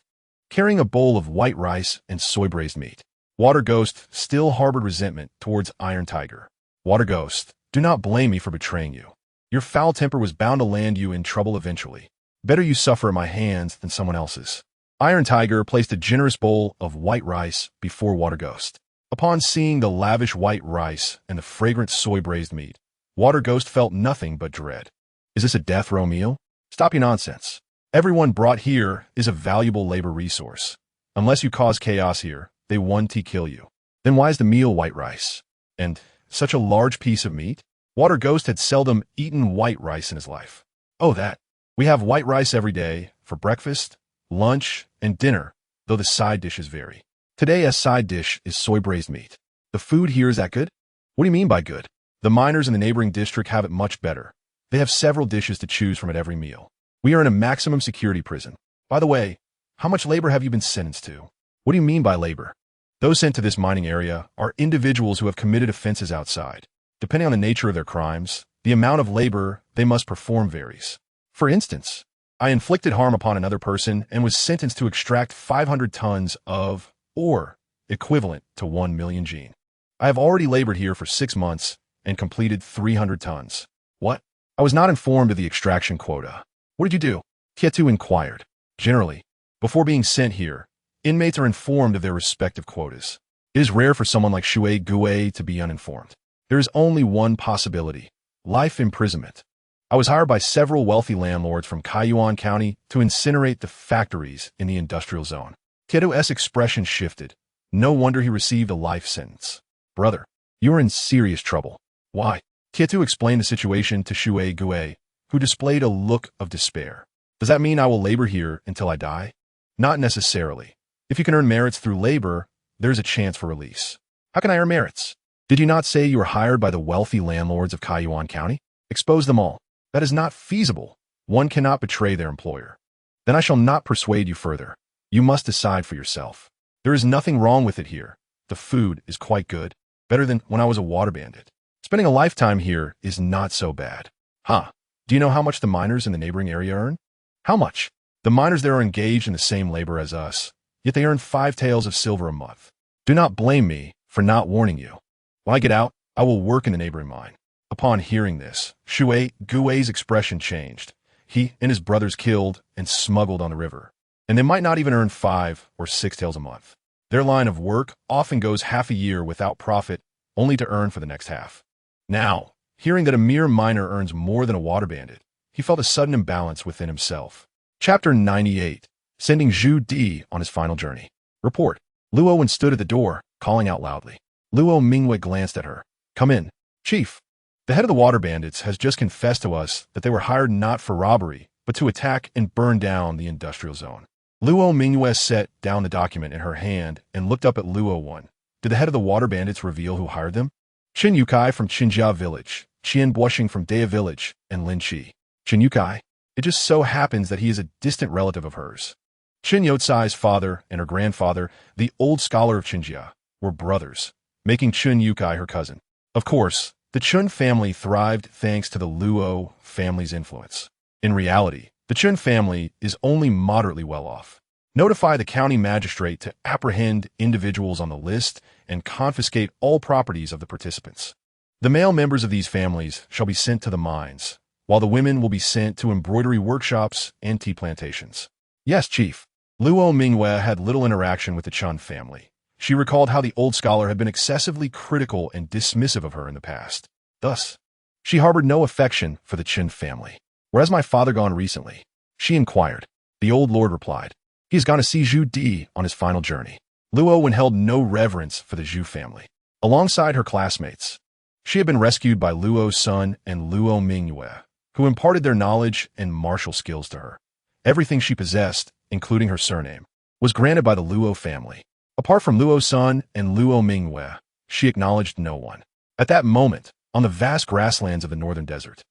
carrying a bowl of white rice and soy-braised meat. Water Ghost still harbored resentment towards Iron Tiger. Water Ghost, do not blame me for betraying you. Your foul temper was bound to land you in trouble eventually. Better you suffer at my hands than someone else's. Iron Tiger placed a generous bowl of white rice before Water Ghost. Upon seeing the lavish white rice and the fragrant soy-braised meat, Water Ghost felt nothing but dread. Is this a death row meal? Stop your nonsense. Everyone brought here is a valuable labor resource. Unless you cause chaos here, they want to kill you. Then why is the meal white rice? And such a large piece of meat? Water Ghost had seldom eaten white rice in his life. Oh, that. We have white rice every day for breakfast, lunch, and dinner, though the side dishes vary. Today, a side dish is soy-braised meat. The food here is that good? What do you mean by good? The miners in the neighboring district have it much better. They have several dishes to choose from at every meal. We are in a maximum security prison. By the way, how much labor have you been sentenced to? What do you mean by labor? Those sent to this mining area are individuals who have committed offenses outside. Depending on the nature of their crimes, the amount of labor they must perform varies. For instance, I inflicted harm upon another person and was sentenced to extract 500 tons of ore, equivalent to 1 million gene. I have already labored here for 6 months and completed 300 tons. What? I was not informed of the extraction quota. What did you do? Kietu inquired. Generally, before being sent here, inmates are informed of their respective quotas. It is rare for someone like Shui Gue to be uninformed. There is only one possibility: life imprisonment. I was hired by several wealthy landlords from Kaiyuan County to incinerate the factories in the industrial zone. Kietu's expression shifted. No wonder he received a life sentence. Brother, you are in serious trouble. Why? Kietu explained the situation to Shui Gue, who displayed a look of despair. Does that mean I will labor here until I die? Not necessarily. If you can earn merits through labor, there's a chance for release. How can I earn merits? Did you not say you were hired by the wealthy landlords of Kaiyuan County? Expose them all. That is not feasible. One cannot betray their employer. Then I shall not persuade you further. You must decide for yourself. There is nothing wrong with it here. The food is quite good, better than when I was a water bandit. Spending a lifetime here is not so bad. Huh. Do you know how much the miners in the neighboring area earn? How much? The miners there are engaged in the same labor as us, yet they earn 5 taels of silver a month. Do not blame me for not warning you. When I get out, I will work in the neighboring mine. Upon hearing this, Shui Gue's expression changed. He and his brothers killed and smuggled on the river, and they might not even earn 5 or 6 taels a month. Their line of work often goes half a year without profit, only to earn for the next half. Now, hearing that a mere miner earns more than a water bandit, he felt a sudden imbalance within himself. Chapter 98. Sending Zhu Di on his final journey. Report. Luo Wen stood at the door, calling out loudly. Luo Mingwei glanced at her. Come in. Chief. The head of the water bandits has just confessed to us that they were hired not for robbery, but to attack and burn down the industrial zone. Luo Mingwei set down the document in her hand and looked up at Luo Wen. Did the head of the water bandits reveal who hired them? Qin Yukai from Qinjia Village, Qian Bushing from Daya Village, and Lin Qi. Qin Yukai. It just so happens that he is a distant relative of hers. Qin Yotsai's father and her grandfather, the old scholar of Qinjia, were brothers, making Qin Yukai her cousin. Of course, the Chun family thrived thanks to the Luo family's influence. In reality, the Chun family is only moderately well off. Notify the county magistrate to apprehend individuals on the list and confiscate all properties of the participants. The male members of these families shall be sent to the mines, while the women will be sent to embroidery workshops and tea plantations. Yes, Chief. Luo Mingwei had little interaction with the Chun family. She recalled how the old scholar had been excessively critical and dismissive of her in the past. Thus, she harbored no affection for the Qin family. Where has my father gone recently? She inquired. The old lord replied. He has gone to see Zhu Di on his final journey. Luo Wen held no reverence for the Zhu family. Alongside her classmates, she had been rescued by Luo Sen and Luo Mingwei, who imparted their knowledge and martial skills to her. Everything she possessed, including her surname, was granted by the Luo family. Apart from Luo Sen and Luo Mingwei, she acknowledged no one. At that moment, on the vast grasslands of the northern desert,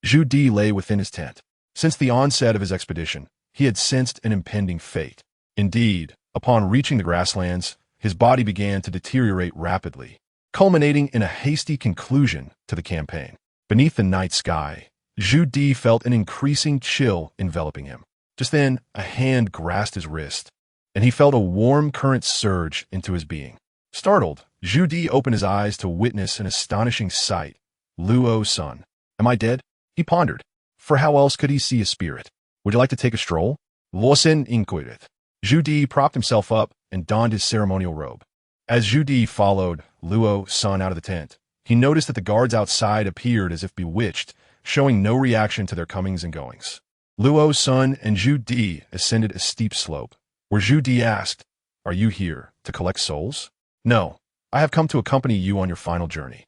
Zhu Di lay within his tent. Since the onset of his expedition, he had sensed an impending fate. Indeed, upon reaching the grasslands, his body began to deteriorate rapidly, culminating in a hasty conclusion to the campaign. Beneath the night sky, Zhu Di felt an increasing chill enveloping him. Just then, a hand grasped his wrist, and he felt a warm current surge into his being. Startled, Zhu Di opened his eyes to witness an astonishing sight. Luo Sen. Am I dead? He pondered. For how else could he see a spirit? Would you like to take a stroll? Luo Sen inquired. Zhu Di propped himself up and donned his ceremonial robe. As Zhu Di followed Luo Sen out of the tent, he noticed that the guards outside appeared as if bewitched, showing no reaction to their comings and goings. Luo Sen and Zhu Di ascended a steep slope, where Zhu Di asked, Are you here to collect souls? No, I have come to accompany you on your final journey.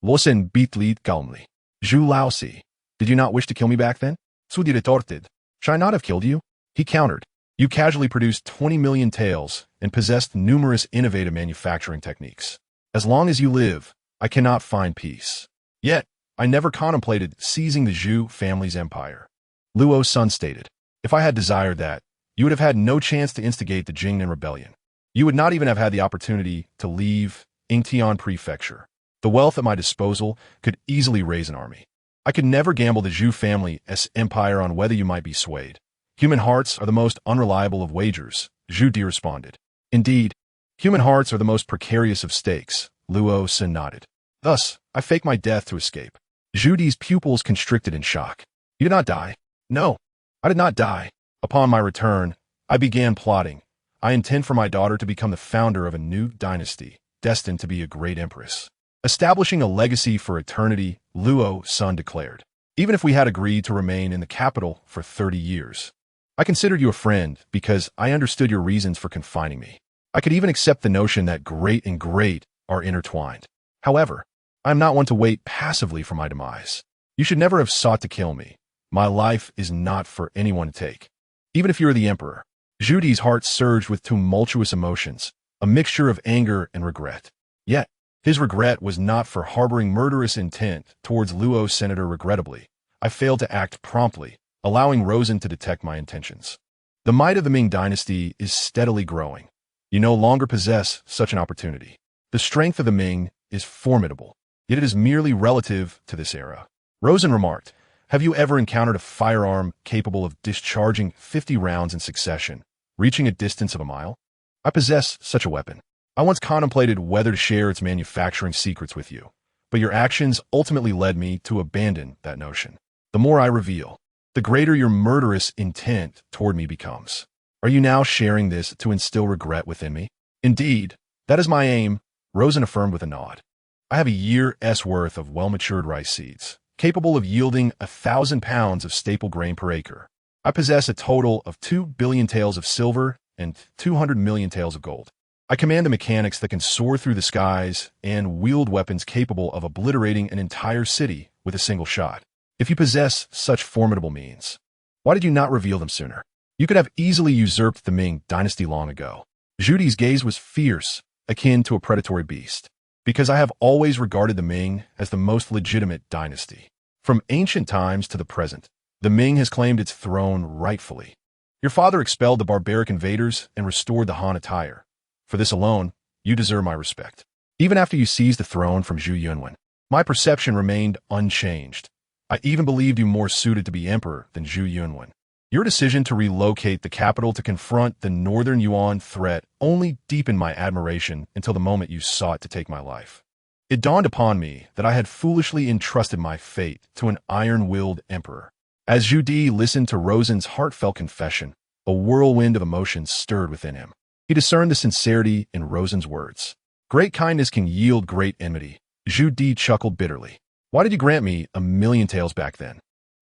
Luo Sen beat lead calmly. Zhu Laosi, did you not wish to kill me back then? Sudi retorted. Should I not have killed you? He countered. You casually produced 20 million taels and possessed numerous innovative manufacturing techniques. As long as you live, I cannot find peace. Yet, I never contemplated seizing the Zhou family's empire. Luo Sen stated, if I had desired that, you would have had no chance to instigate the Jingnan rebellion. You would not even have had the opportunity to leave Yingtian Prefecture. The wealth at my disposal could easily raise an army. I could never gamble the Zhou family's empire on whether you might be swayed. Human hearts are the most unreliable of wagers, Zhu Di responded. Indeed, human hearts are the most precarious of stakes, Luo Sen nodded. Thus, I faked my death to escape. Zhu Di's pupils constricted in shock. You did not die. No, I did not die. Upon my return, I began plotting. I intend for my daughter to become the founder of a new dynasty, destined to be a great empress. Establishing a legacy for eternity, Luo Sen declared. Even if we had agreed to remain in the capital for 30 years. I considered you a friend because I understood your reasons for confining me. I could even accept the notion that great and great are intertwined. However, I am not one to wait passively for my demise. You should never have sought to kill me. My life is not for anyone to take. Even if you are the emperor. Zhu Di's heart surged with tumultuous emotions, a mixture of anger and regret. Yet, his regret was not for harboring murderous intent towards Luo Senator. Regrettably, I failed to act promptly, allowing Rosen to detect my intentions. The might of the Ming dynasty is steadily growing. You no longer possess such an opportunity. The strength of the Ming is formidable, yet it is merely relative to this era. Rosen remarked, have you ever encountered a firearm capable of discharging 50 rounds in succession, reaching a distance of a mile? I possess such a weapon. I once contemplated whether to share its manufacturing secrets with you, but your actions ultimately led me to abandon that notion. The more I reveal, the greater your murderous intent toward me becomes. Are you now sharing this to instill regret within me? Indeed, that is my aim, Rosen affirmed with a nod. I have a year's worth of well-matured rice seeds, capable of yielding 1,000 pounds of staple grain per acre. I possess a total of 2 billion taels of silver and 200 million taels of gold. I command the mechanics that can soar through the skies and wield weapons capable of obliterating an entire city with a single shot. If you possess such formidable means, why did you not reveal them sooner? You could have easily usurped the Ming dynasty long ago. Zhu Di's gaze was fierce, akin to a predatory beast. Because I have always regarded the Ming as the most legitimate dynasty. From ancient times to the present, the Ming has claimed its throne rightfully. Your father expelled the barbaric invaders and restored the Han attire. For this alone, you deserve my respect. Even after you seized the throne from Zhu Yunwen, my perception remained unchanged. I even believed you more suited to be emperor than Zhu Yunwen. Your decision to relocate the capital to confront the Northern Yuan threat only deepened my admiration until the moment you sought to take my life. It dawned upon me that I had foolishly entrusted my fate to an iron-willed emperor. As Zhu Di listened to Rosen's heartfelt confession, a whirlwind of emotions stirred within him. He discerned the sincerity in Rosen's words. Great kindness can yield great enmity. Zhu Di chuckled bitterly. Why did you grant me 1,000,000 taels back then?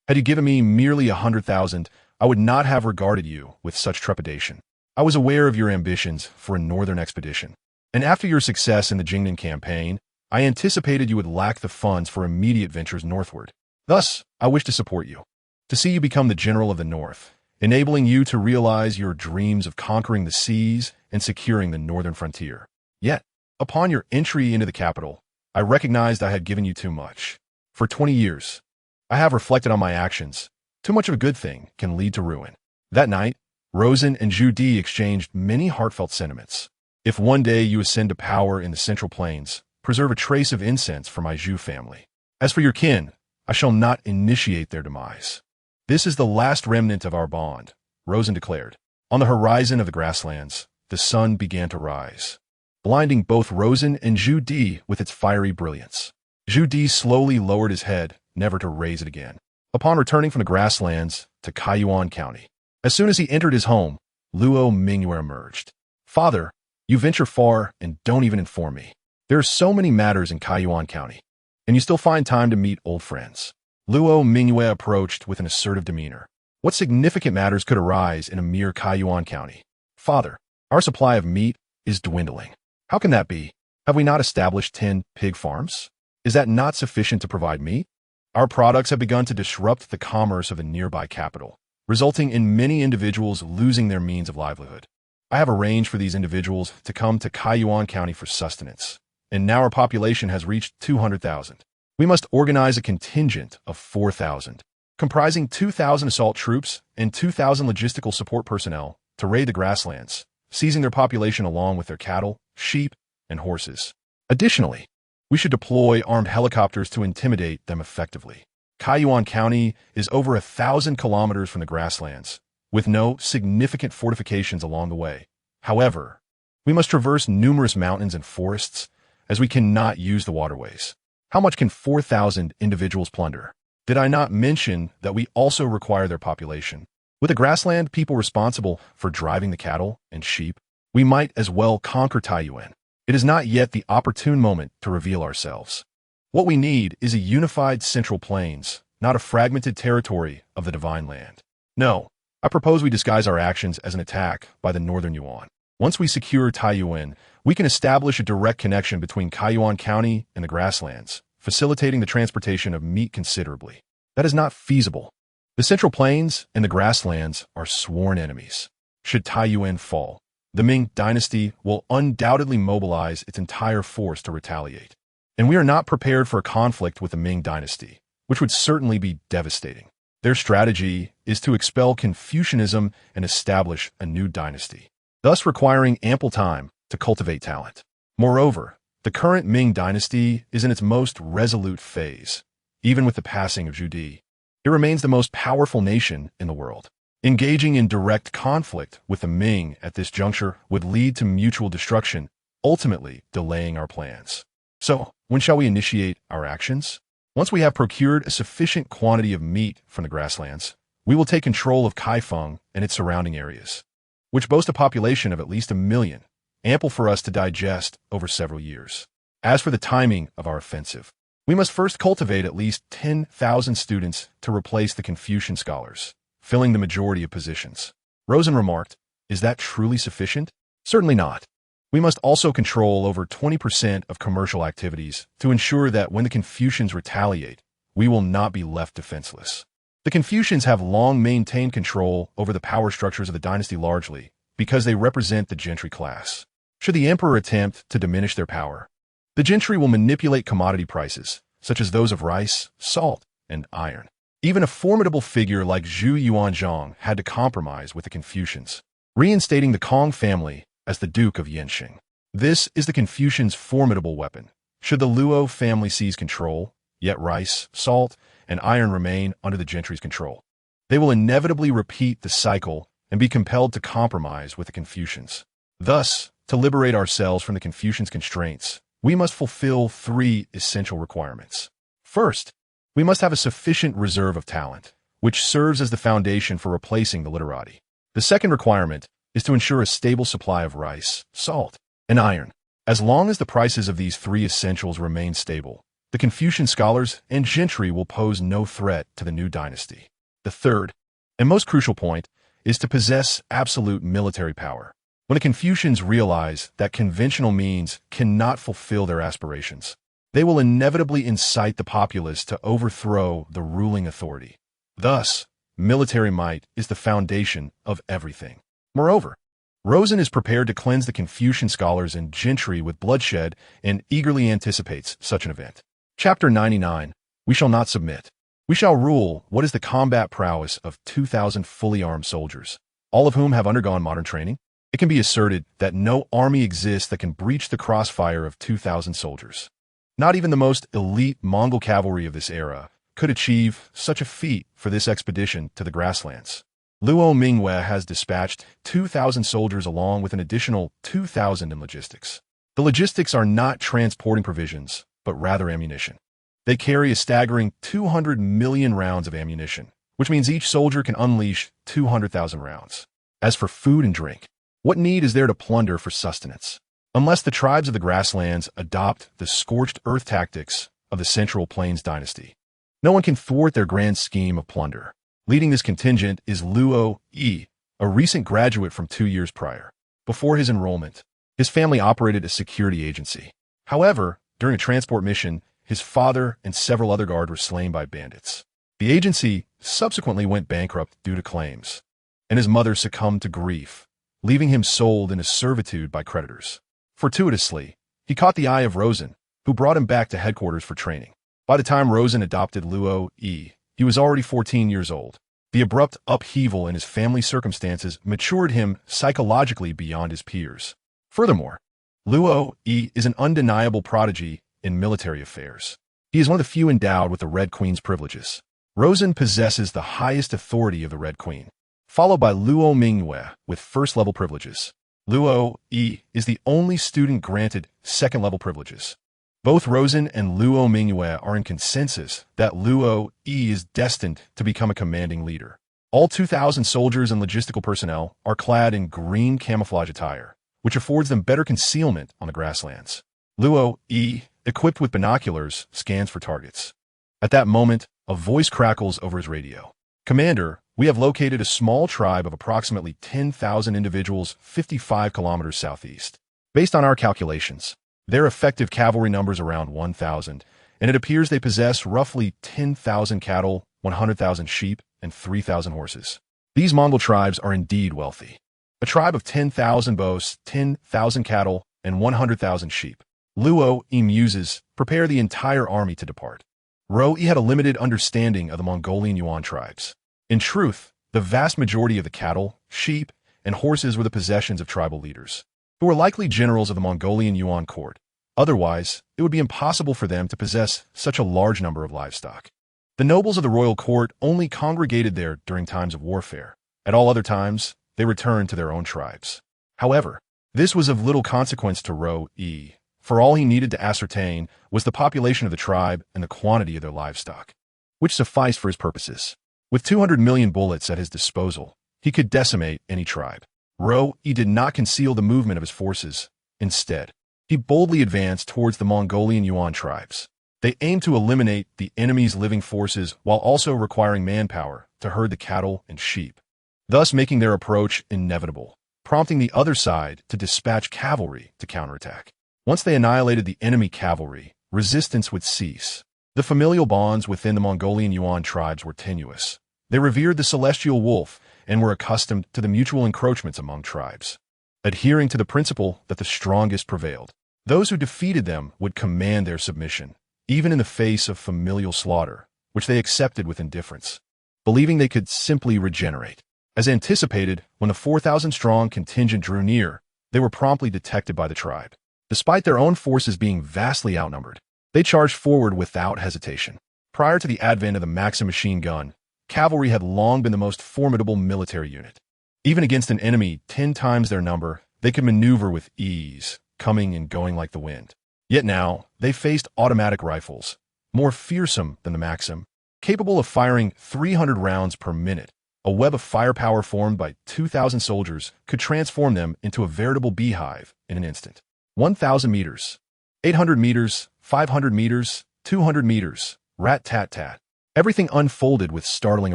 Had you given me merely 100,000, I would not have regarded you with such trepidation. I was aware of your ambitions for a northern expedition, and after your success in the Jingnan campaign, I anticipated you would lack the funds for immediate ventures northward. Thus, I wish to support you, to see you become the general of the North, enabling you to realize your dreams of conquering the seas and securing the northern frontier. Yet, upon your entry into the capital, I recognized I had given you too much. For 20 years, I have reflected on my actions. Too much of a good thing can lead to ruin. That night, Rosen and Zhu Di exchanged many heartfelt sentiments. If one day you ascend to power in the Central Plains, preserve a trace of incense for my Zhu family. As for your kin, I shall not initiate their demise. This is the last remnant of our bond, Rosen declared. On the horizon of the grasslands, the sun began to rise, blinding both Rosen and Zhu Di with its fiery brilliance. Zhu Di slowly lowered his head, never to raise it again. Upon returning from the grasslands to Kaiyuan County, as soon as he entered his home, Luo Mingyue emerged. Father, you venture far and don't even inform me. There are so many matters in Kaiyuan County, and you still find time to meet old friends. Luo Mingyue approached with an assertive demeanor. What significant matters could arise in a mere Kaiyuan County? Father, our supply of meat is dwindling. How can that be? Have we not established 10 pig farms? Is that not sufficient to provide meat? Our products have begun to disrupt the commerce of the nearby capital, resulting in many individuals losing their means of livelihood. I have arranged for these individuals to come to Kaiyuan County for sustenance, and now our population has reached 200,000. We must organize a contingent of 4,000, comprising 2,000 assault troops and 2,000 logistical support personnel to raid the grasslands, seizing their population along with their cattle, sheep, and horses. Additionally, we should deploy armed helicopters to intimidate them effectively. Kaiyuan County is over 1,000 kilometers from the grasslands, with no significant fortifications along the way. However, we must traverse numerous mountains and forests, as we cannot use the waterways. How much can 4,000 individuals plunder? Did I not mention that we also require their population? With the grassland people responsible for driving the cattle and sheep, we might as well conquer Taiyuan. It is not yet the opportune moment to reveal ourselves. What we need is a unified central plains, not a fragmented territory of the Divine Land. No, I propose we disguise our actions as an attack by the Northern Yuan. Once we secure Taiyuan, we can establish a direct connection between Kaiyuan County and the grasslands, facilitating the transportation of meat considerably. That is not feasible. The Central Plains and the grasslands are sworn enemies. Should Taiyuan fall, the Ming dynasty will undoubtedly mobilize its entire force to retaliate. And we are not prepared for a conflict with the Ming dynasty, which would certainly be devastating. Their strategy is to expel Confucianism and establish a new dynasty, thus requiring ample time to cultivate talent. Moreover, the current Ming dynasty is in its most resolute phase. Even with the passing of Zhu Di, it remains the most powerful nation in the world. Engaging in direct conflict with the Ming at this juncture would lead to mutual destruction, ultimately delaying our plans. So, when shall we initiate our actions? Once we have procured a sufficient quantity of meat from the grasslands, we will take control of Kaifeng and its surrounding areas, which boast a population of at least 1 million, ample for us to digest over several years. As for the timing of our offensive, we must first cultivate at least 10,000 students to replace the Confucian scholars, filling the majority of positions. Rosen remarked, "Is that truly sufficient?" Certainly not. We must also control over 20% of commercial activities to ensure that when the Confucians retaliate, we will not be left defenseless. The Confucians have long maintained control over the power structures of the dynasty largely because they represent the gentry class. Should the emperor attempt to diminish their power, the gentry will manipulate commodity prices, such as those of rice, salt, and iron. Even a formidable figure like Zhu Yuanzhang had to compromise with the Confucians, reinstating the Kong family as the Duke of Yenxing. This is the Confucians' formidable weapon. Should the Luo family seize control, yet rice, salt, and iron remain under the gentry's control, they will inevitably repeat the cycle and be compelled to compromise with the Confucians. Thus, to liberate ourselves from the Confucians' constraints, we must fulfill 3 essential requirements. First, we must have a sufficient reserve of talent, which serves as the foundation for replacing the literati. The second requirement is to ensure a stable supply of rice, salt, and iron. As long as the prices of these 3 essentials remain stable, the Confucian scholars and gentry will pose no threat to the new dynasty. The third, and most crucial point, is to possess absolute military power. When the Confucians realize that conventional means cannot fulfill their aspirations, they will inevitably incite the populace to overthrow the ruling authority. Thus, military might is the foundation of everything. Moreover, Rosen is prepared to cleanse the Confucian scholars and gentry with bloodshed and eagerly anticipates such an event. Chapter 99. We shall not submit. We shall rule what is the combat prowess of 2,000 fully armed soldiers, all of whom have undergone modern training. It can be asserted that no army exists that can breach the crossfire of 2,000 soldiers. Not even the most elite Mongol cavalry of this era could achieve such a feat for this expedition to the grasslands. Luo Mingwe has dispatched 2,000 soldiers along with an additional 2,000 in logistics. The logistics are not transporting provisions, but rather ammunition. They carry a staggering 200 million rounds of ammunition, which means each soldier can unleash 200,000 rounds. As for food and drink, what need is there to plunder for sustenance? Unless the tribes of the grasslands adopt the scorched earth tactics of the Central Plains dynasty, no one can thwart their grand scheme of plunder. Leading this contingent is Luo Yi, a recent graduate from 2 years prior. Before his enrollment, his family operated a security agency. However, during a transport mission, his father and several other guards were slain by bandits. The agency subsequently went bankrupt due to claims, and his mother succumbed to grief, leaving him sold into servitude by creditors. Fortuitously, he caught the eye of Rosen, who brought him back to headquarters for training. By the time Rosen adopted Luo Yi, he was already 14 years old. The abrupt upheaval in his family circumstances matured him psychologically beyond his peers. Furthermore, Luo Yi is an undeniable prodigy in military affairs. He is one of the few endowed with the Red Queen's privileges. Rosen possesses the highest authority of the Red Queen, followed by Luo Mingyue with first-level privileges. Luo Yi is the only student granted second-level privileges. Both Rosen and Luo Mingyue are in consensus that Luo Yi is destined to become a commanding leader. All 2,000 soldiers and logistical personnel are clad in green camouflage attire, which affords them better concealment on the grasslands. Luo Yi, equipped with binoculars, scans for targets. At that moment, a voice crackles over his radio. "Commander, we have located a small tribe of approximately 10,000 individuals 55 kilometers southeast. Based on our calculations, their effective cavalry numbers around 1,000, and it appears they possess roughly 10,000 cattle, 100,000 sheep, and 3,000 horses. These Mongol tribes are indeed wealthy. A tribe of 10,000 boasts 10,000 cattle and 100,000 sheep." Luo Yi muses, "Prepare the entire army to depart." Luo Yi had a limited understanding of the Mongolian Yuan tribes. In truth, the vast majority of the cattle, sheep, and horses were the possessions of tribal leaders, who were likely generals of the Mongolian Yuan court. Otherwise, it would be impossible for them to possess such a large number of livestock. The nobles of the royal court only congregated there during times of warfare. At all other times, they returned to their own tribes. However, this was of little consequence to Luo Yi, for all he needed to ascertain was the population of the tribe and the quantity of their livestock, which sufficed for his purposes. With 200 million bullets at his disposal, he could decimate any tribe. Luo Yi did not conceal the movement of his forces. Instead, he boldly advanced towards the Mongolian Yuan tribes. They aimed to eliminate the enemy's living forces while also requiring manpower to herd the cattle and sheep, thus making their approach inevitable, prompting the other side to dispatch cavalry to counterattack. Once they annihilated the enemy cavalry, resistance would cease. The familial bonds within the Mongolian Yuan tribes were tenuous. They revered the celestial wolf and were accustomed to the mutual encroachments among tribes, adhering to the principle that the strongest prevailed. Those who defeated them would command their submission, even in the face of familial slaughter, which they accepted with indifference, believing they could simply regenerate. As anticipated, when the 4,000-strong contingent drew near, they were promptly detected by the tribe. Despite their own forces being vastly outnumbered, they charged forward without hesitation. Prior to the advent of the Maxim machine gun, cavalry had long been the most formidable military unit. Even against an enemy 10 times their number, they could maneuver with ease, coming and going like the wind. Yet now, they faced automatic rifles, more fearsome than the Maxim, capable of firing 300 rounds per minute. A web of firepower formed by 2,000 soldiers could transform them into a veritable beehive in an instant. 1,000 meters, 800 meters, 500 meters, 200 meters, rat-tat-tat. Everything unfolded with startling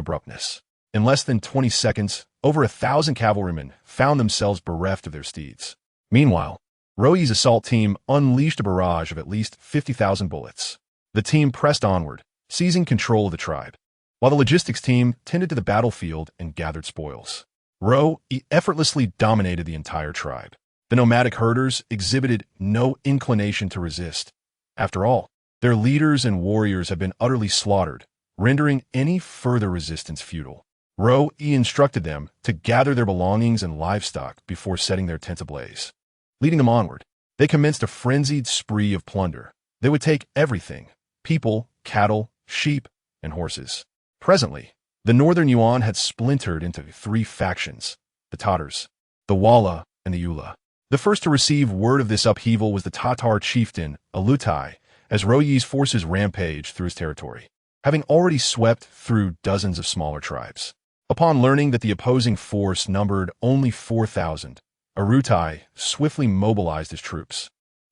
abruptness. In less than 20 seconds, over 1,000 cavalrymen found themselves bereft of their steeds. Meanwhile, Luo Yi's assault team unleashed a barrage of at least 50,000 bullets. The team pressed onward, seizing control of the tribe, while the logistics team tended to the battlefield and gathered spoils. Luo Yi effortlessly dominated the entire tribe. The nomadic herders exhibited no inclination to resist. After all, their leaders and warriors had been utterly slaughtered, rendering any further resistance futile. Luo Yi instructed them to gather their belongings and livestock before setting their tents ablaze. Leading them onward, they commenced a frenzied spree of plunder. They would take everything: people, cattle, sheep, and horses. Presently, the northern Yuan had splintered into 3 factions: the Tatars, the Walla, and the Ula. The first to receive word of this upheaval was the Tatar chieftain, Alutai, as Luo Yi's forces rampaged through his territory, having already swept through dozens of smaller tribes. Upon learning that the opposing force numbered only 4,000, Arutai swiftly mobilized his troops,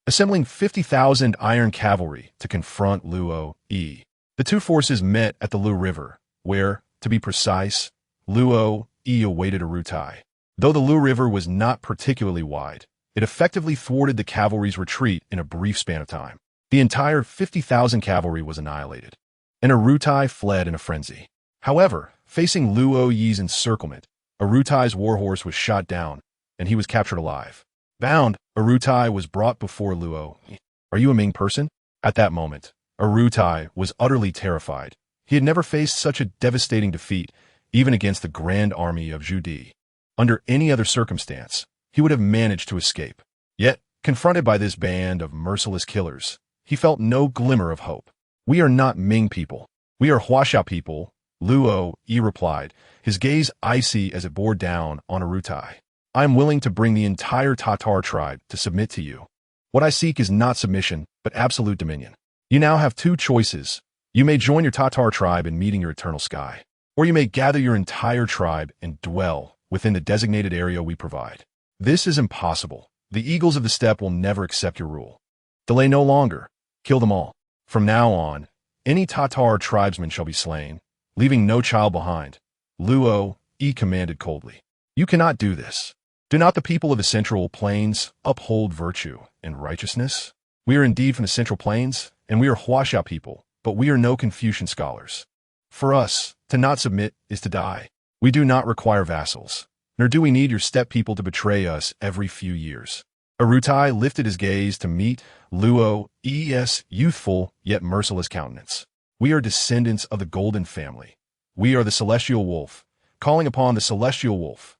assembling 50,000 iron cavalry to confront Luo Yi. The two forces met at the Lu River, where, to be precise, Luo Yi awaited Arutai. Though the Lu River was not particularly wide, it effectively thwarted the cavalry's retreat in a brief span of time. The entire 50,000 cavalry was annihilated, and Arutai fled in a frenzy. However, facing Luo Yi's encirclement, Arutai's warhorse was shot down, and he was captured alive. Bound, Arutai was brought before Luo Yi. "Are you a Ming person?" At that moment, Arutai was utterly terrified. He had never faced such a devastating defeat, even against the grand army of Zhu. Under any other circumstance, he would have managed to escape. Yet, confronted by this band of merciless killers, he felt no glimmer of hope. "We are not Ming people. We are Huaxia people," Luo Yi replied, his gaze icy as it bore down on Arutai. "I am willing to bring the entire Tatar tribe to submit to you. What I seek is not submission, but absolute dominion. You now have two choices. You may join your Tatar tribe in meeting your eternal sky, or you may gather your entire tribe and dwell within the designated area we provide. This is impossible. The eagles of the steppe will never accept your rule. Delay no longer. Kill them all. From now on, any Tatar tribesman shall be slain, leaving no child behind," Luo Yi commanded coldly. "You cannot do this. Do not the people of the Central Plains uphold virtue and righteousness? We are indeed from the Central Plains, and we are Huaxia people, but we are no Confucian scholars. For us, to not submit is to die. We do not require vassals, nor do we need your steppe people to betray us every few years." Arutai lifted his gaze to meet Luo Yi's youthful yet merciless countenance. "We are descendants of the Golden Family. We are the Celestial Wolf, calling upon the Celestial Wolf."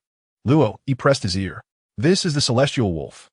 Luo Yi pressed his ear. "This is the Celestial Wolf.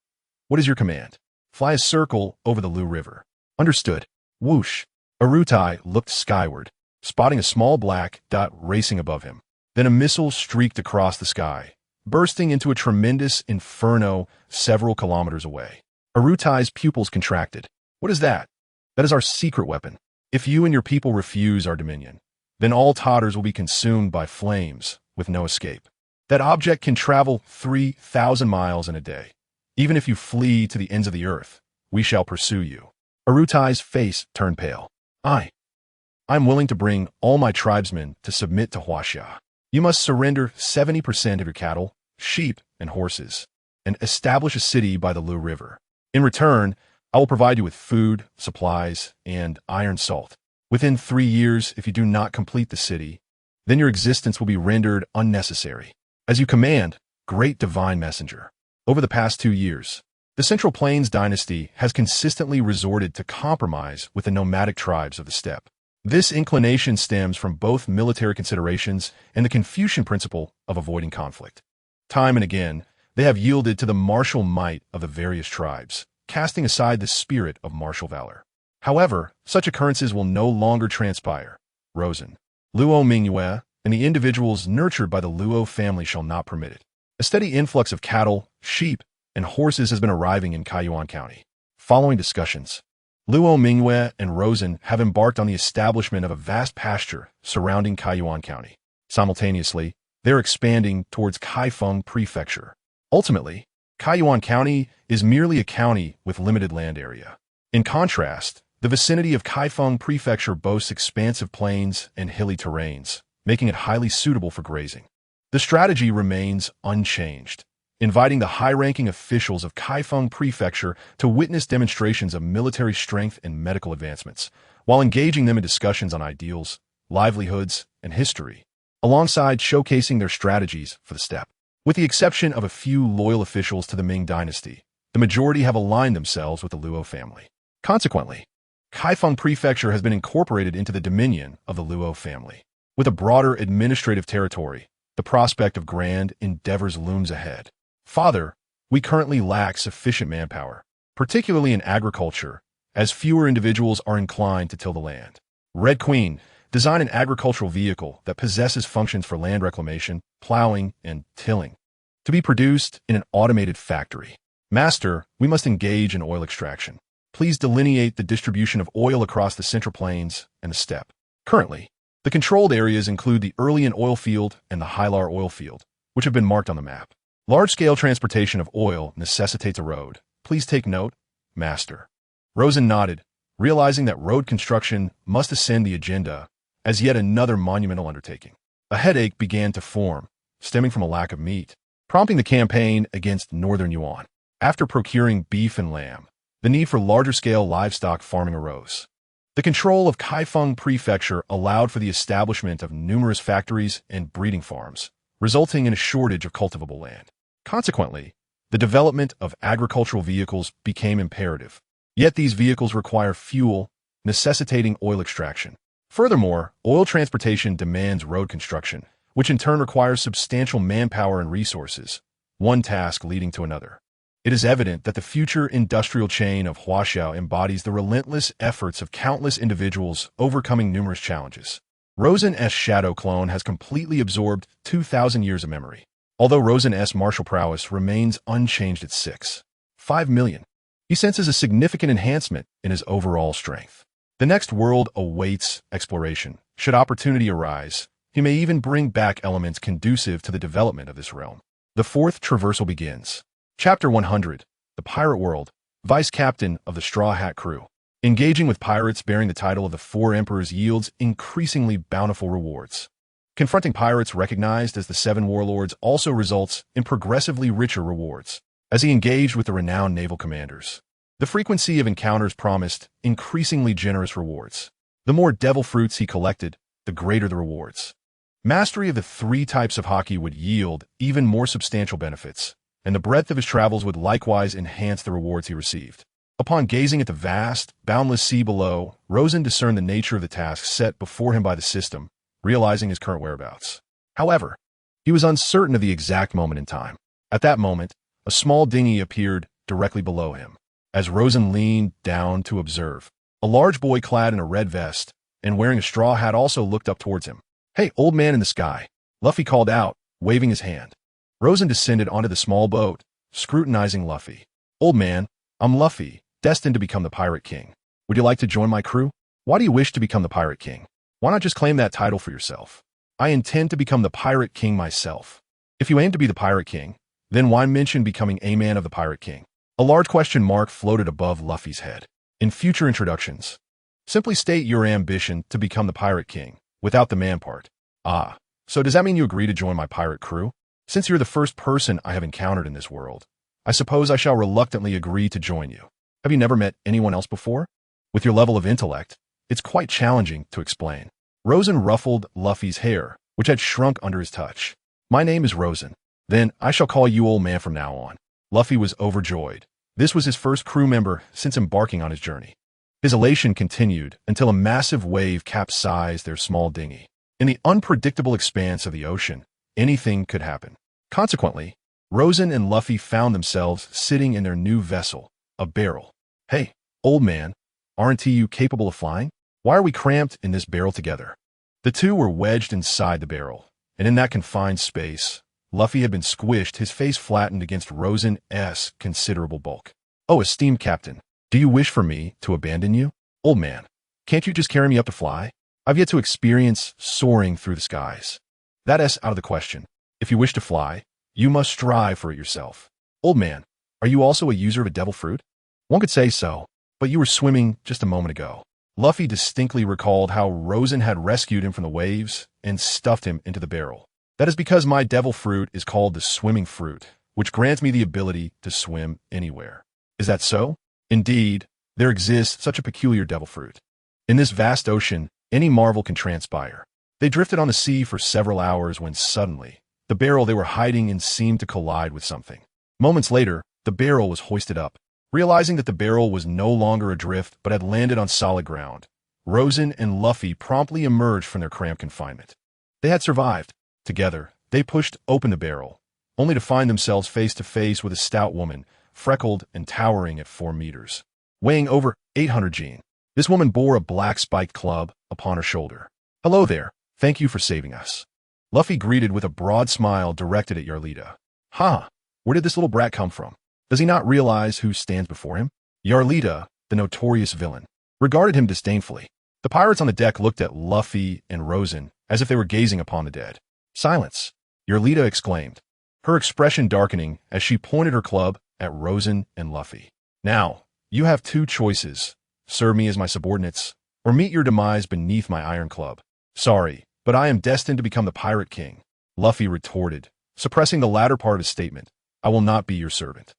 What is your command?" "Fly a circle over the Lu River." "Understood." Whoosh. Arutai looked skyward, spotting a small black dot racing above him. Then a missile streaked across the sky, bursting into a tremendous inferno several kilometers away. Arutai's pupils contracted. "What is that?" "That is our secret weapon. If you and your people refuse our dominion, then all Tatars will be consumed by flames with no escape. That object can travel 3,000 miles in a day. Even if you flee to the ends of the earth, we shall pursue you." Arutai's face turned pale. I'm willing to bring all my tribesmen to submit to Huaxia. You must surrender 70% of your cattle, sheep, and horses, and establish a city by the Lu River. In return, I will provide you with food, supplies, and iron salt. Within 3 years, if you do not complete the city, then your existence will be rendered unnecessary. As you command, great divine messenger. Over the past 2 years, the Central Plains dynasty has consistently resorted to compromise with the nomadic tribes of the steppe. This inclination stems from both military considerations and the Confucian principle of avoiding conflict. Time and again, they have yielded to the martial might of the various tribes, casting aside the spirit of martial valor. However, such occurrences will no longer transpire. Rosen, Luo Mingyue, and the individuals nurtured by the Luo family shall not permit it. A steady influx of cattle, sheep, and horses has been arriving in Kaiyuan County. Following discussions, Luo Mingyue and Rosen have embarked on the establishment of a vast pasture surrounding Kaiyuan County. Simultaneously, they are expanding towards Kaifeng Prefecture. Ultimately, Kaiyuan County is merely a county with limited land area. In contrast, the vicinity of Kaifeng Prefecture boasts expansive plains and hilly terrains, making it highly suitable for grazing. The strategy remains unchanged, inviting the high-ranking officials of Kaifeng Prefecture to witness demonstrations of military strength and medical advancements, while engaging them in discussions on ideals, livelihoods, and history, alongside showcasing their strategies for the steppe. With the exception of a few loyal officials to the Ming dynasty, the majority have aligned themselves with the Luo family. Consequently, Kaifeng Prefecture has been incorporated into the dominion of the Luo family. With a broader administrative territory, the prospect of grand endeavors looms ahead. Father, we currently lack sufficient manpower, particularly in agriculture, as fewer individuals are inclined to till the land. Red Queen, design an agricultural vehicle that possesses functions for land reclamation, plowing, and tilling, to be produced in an automated factory. Master, we must engage in oil extraction. Please delineate the distribution of oil across the Central Plains and the steppe. Currently, the controlled areas include the Erlian oil field and the Hylar oil field, which have been marked on the map. Large-scale transportation of oil necessitates a road. Please take note, Master. Rosen nodded, realizing that road construction must ascend the agenda as yet another monumental undertaking. A headache began to form, stemming from a lack of meat, prompting the campaign against Northern Yuan. After procuring beef and lamb, the need for larger-scale livestock farming arose. The control of Kaifeng Prefecture allowed for the establishment of numerous factories and breeding farms, resulting in a shortage of cultivable land. Consequently, the development of agricultural vehicles became imperative. Yet these vehicles require fuel, necessitating oil extraction. Furthermore, oil transportation demands road construction, which in turn requires substantial manpower and resources, one task leading to another. It is evident that the future industrial chain of Huaxiao embodies the relentless efforts of countless individuals overcoming numerous challenges. Rosen S. Shadow Clone has completely absorbed 2,000 years of memory, although Rosen S. martial prowess remains unchanged at 6.5 million. He senses a significant enhancement in his overall strength. The next world awaits exploration. Should opportunity arise, he may even bring back elements conducive to the development of this realm. The fourth traversal begins. Chapter 100, The Pirate World, Vice Captain of the Straw Hat Crew. Engaging with pirates bearing the title of the Four Emperors yields increasingly bountiful rewards. Confronting pirates recognized as the Seven Warlords also results in progressively richer rewards. As he engaged with the renowned naval commanders, the frequency of encounters promised increasingly generous rewards. The more devil fruits he collected, the greater the rewards. Mastery of the 3 types of hockey would yield even more substantial benefits, and the breadth of his travels would likewise enhance the rewards he received. Upon gazing at the vast, boundless sea below, Rosen discerned the nature of the task set before him by the system, realizing his current whereabouts. However, he was uncertain of the exact moment in time. At that moment, a small dinghy appeared directly below him. As Rosen leaned down to observe, a large boy clad in a red vest and wearing a straw hat also looked up towards him. "Hey, old man in the sky," Luffy called out, waving his hand. Rosen descended onto the small boat, scrutinizing Luffy. "Old man, I'm Luffy, destined to become the Pirate King. Would you like to join my crew? Why do you wish to become the Pirate King? Why not just claim that title for yourself?" "I intend to become the Pirate King myself." "If you aim to be the Pirate King, then why mention becoming a man of the Pirate King?" A large question mark floated above Luffy's head. In future introductions, simply state your ambition to become the Pirate King, without the man part. "Ah, so does that mean you agree to join my pirate crew? Since you're the first person I have encountered in this world, I suppose I shall reluctantly agree to join you. Have you never met anyone else before? With your level of intellect, it's quite challenging to explain." Rosen ruffled Luffy's hair, which had shrunk under his touch. "My name is Rosen. Then I shall call you old man from now on." Luffy was overjoyed. This was his first crew member since embarking on his journey. His elation continued until a massive wave capsized their small dinghy. In the unpredictable expanse of the ocean, anything could happen. Consequently, Rosen and Luffy found themselves sitting in their new vessel, a barrel. "Hey, old man, aren't you capable of flying? Why are we cramped in this barrel together?" The two were wedged inside the barrel, and in that confined space, Luffy had been squished, his face flattened against Rosen's considerable bulk. "Oh, esteemed captain, do you wish for me to abandon you? Old man, can't you just carry me up to fly? I've yet to experience soaring through the skies." "That's out of the question. If you wish to fly, you must strive for it yourself." "Old man, are you also a user of a devil fruit?" "One could say so, but you were swimming just a moment ago." Luffy distinctly recalled how Rosen had rescued him from the waves and stuffed him into the barrel. "That is because my devil fruit is called the swimming fruit, which grants me the ability to swim anywhere." "Is that so?" "Indeed, there exists such a peculiar devil fruit. In this vast ocean, any marvel can transpire." They drifted on the sea for several hours when suddenly, the barrel they were hiding in seemed to collide with something. Moments later, the barrel was hoisted up. Realizing that the barrel was no longer adrift but had landed on solid ground, Rosen and Luffy promptly emerged from their cramped confinement. They had survived. Together, they pushed open the barrel, only to find themselves face to face with a stout woman, freckled and towering at 4 meters. Weighing over 800 gene, this woman bore a black spiked club upon her shoulder. "Hello there, thank you for saving us." Luffy greeted with a broad smile directed at Yarlita. "Ha, where did this little brat come from? Does he not realize who stands before him?" Yarlita, the notorious villain, regarded him disdainfully. The pirates on the deck looked at Luffy and Rosen as if they were gazing upon the dead. "Silence!" Yarlita exclaimed, her expression darkening as she pointed her club at Rosen and Luffy. "Now, you have 2 choices. Serve me as my subordinates, or meet your demise beneath my iron club." "Sorry, but I am destined to become the Pirate King," Luffy retorted, suppressing the latter part of his statement. "I will not be your servant."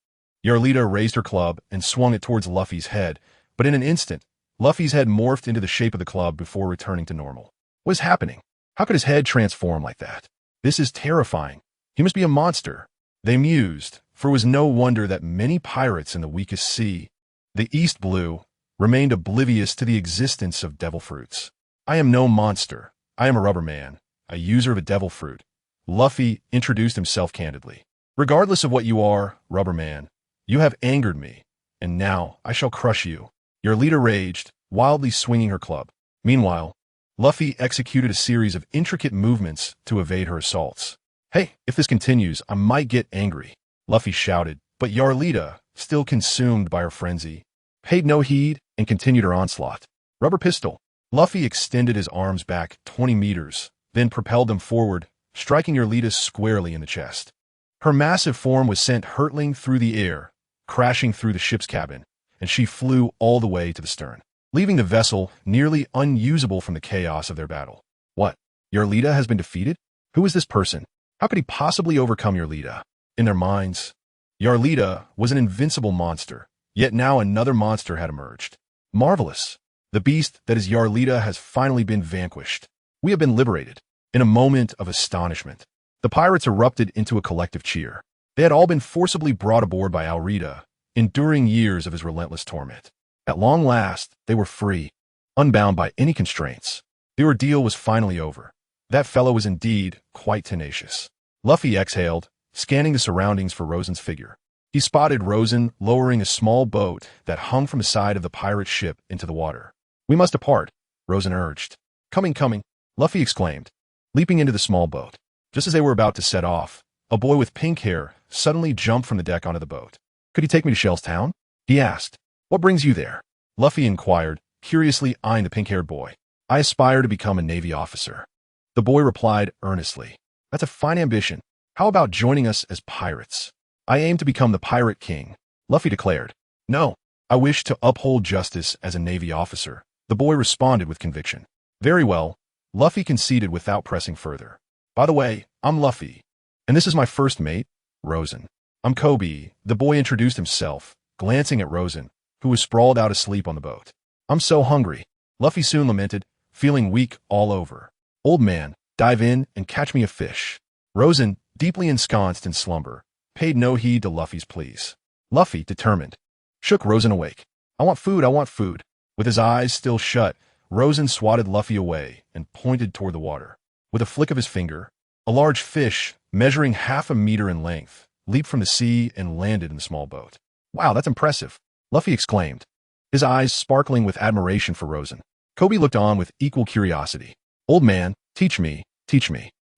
Yarlita raised her club and swung it towards Luffy's head, but in an instant, Luffy's head morphed into the shape of the club before returning to normal. What is happening? How could his head transform like that? This is terrifying. He must be a monster. They mused, for it was no wonder that many pirates in the weakest sea, the East Blue, remained oblivious to the existence of devil fruits. I am no monster. I am a rubber man, a user of a devil fruit. Luffy introduced himself candidly. Regardless of what you are, rubber man, you have angered me, and now I shall crush you. Your leader raged, wildly swinging her club. Meanwhile, Luffy executed a series of intricate movements to evade her assaults. Hey, if this continues, I might get angry, Luffy shouted, but Yarlita, still consumed by her frenzy, paid no heed and continued her onslaught. Rubber pistol. Luffy extended his arms back 20 meters, then propelled them forward, striking Yarlita squarely in the chest. Her massive form was sent hurtling through the air, crashing through the ship's cabin, and she flew all the way to the stern, leaving the vessel nearly unusable from the chaos of their battle. What? Yarlita has been defeated? Who is this person? How could he possibly overcome Yarlita? In their minds, Yarlita was an invincible monster, yet now another monster had emerged. Marvelous! The beast that is Yarlita has finally been vanquished. We have been liberated. In a moment of astonishment, the pirates erupted into a collective cheer. They had all been forcibly brought aboard by Alrita, enduring years of his relentless torment. At long last, they were free, unbound by any constraints. The ordeal was finally over. That fellow was indeed quite tenacious. Luffy exhaled, scanning the surroundings for Rosen's figure. He spotted Rosen lowering a small boat that hung from the side of the pirate ship into the water. We must depart, Rosen urged. Coming, Luffy exclaimed, leaping into the small boat. Just as they were about to set off, a boy with pink hair suddenly jumped from the deck onto the boat. Could he take me to Shell's Town? He asked. What brings you there? Luffy inquired, curiously eyeing the pink-haired boy. I aspire to become a Navy officer. The boy replied earnestly. That's a fine ambition. How about joining us as pirates? I aim to become the Pirate King, Luffy declared. No, I wish to uphold justice as a Navy officer, the boy responded with conviction. Very well, Luffy conceded without pressing further. By the way, I'm Luffy, and this is my first mate, Rosen. I'm Kobe, the boy introduced himself, glancing at Rosen, who was sprawled out asleep on the boat. I'm so hungry, Luffy soon lamented, feeling weak all over. Old man, dive in and catch me a fish. Rosen, deeply ensconced in slumber, paid no heed to Luffy's pleas. Luffy, determined, shook Rosen awake. I want food. With his eyes still shut, Rosen swatted Luffy away and pointed toward the water. With a flick of his finger, a large fish, measuring half a meter in length, leaped from the sea and landed in the small boat. Wow, that's impressive, Luffy exclaimed, his eyes sparkling with admiration for Rosen. Kobe looked on with equal curiosity. Old man, teach me,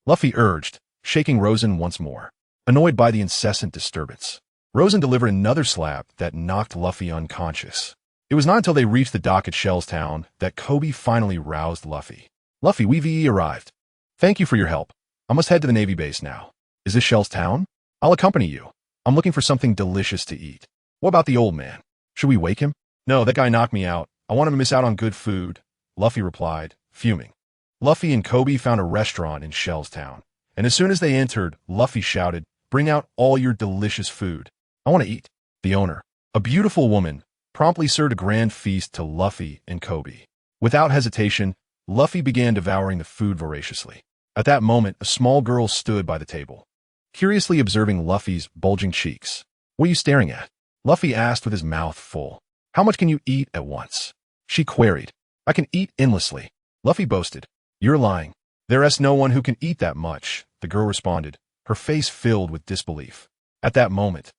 Luffy urged, shaking Rosen once more. Annoyed by the incessant disturbance, Rosen delivered another slap that knocked Luffy unconscious. It was not until they reached the dock at Shell's Town that Kobe finally roused Luffy. Luffy, we've arrived. Thank you for your help. I must head to the Navy base now. Is this Shell's Town? I'll accompany you. I'm looking for something delicious to eat. What about the old man? Should we wake him? No, that guy knocked me out. I want him to miss out on good food, Luffy replied, fuming. Luffy and Kobe found a restaurant in Shell's Town, and as soon as they entered, Luffy shouted, Bring out all your delicious food. I want to eat. The owner, a beautiful woman, promptly served a grand feast to Luffy and Kobe. Without hesitation, Luffy began devouring the food voraciously. At that moment, a small girl stood by the table, curiously observing Luffy's bulging cheeks. What are you staring at? Luffy asked with his mouth full. How much can you eat at once? She queried. I can eat endlessly, Luffy boasted. You're lying. There is no one who can eat that much, the girl responded, her face filled with disbelief. At that moment,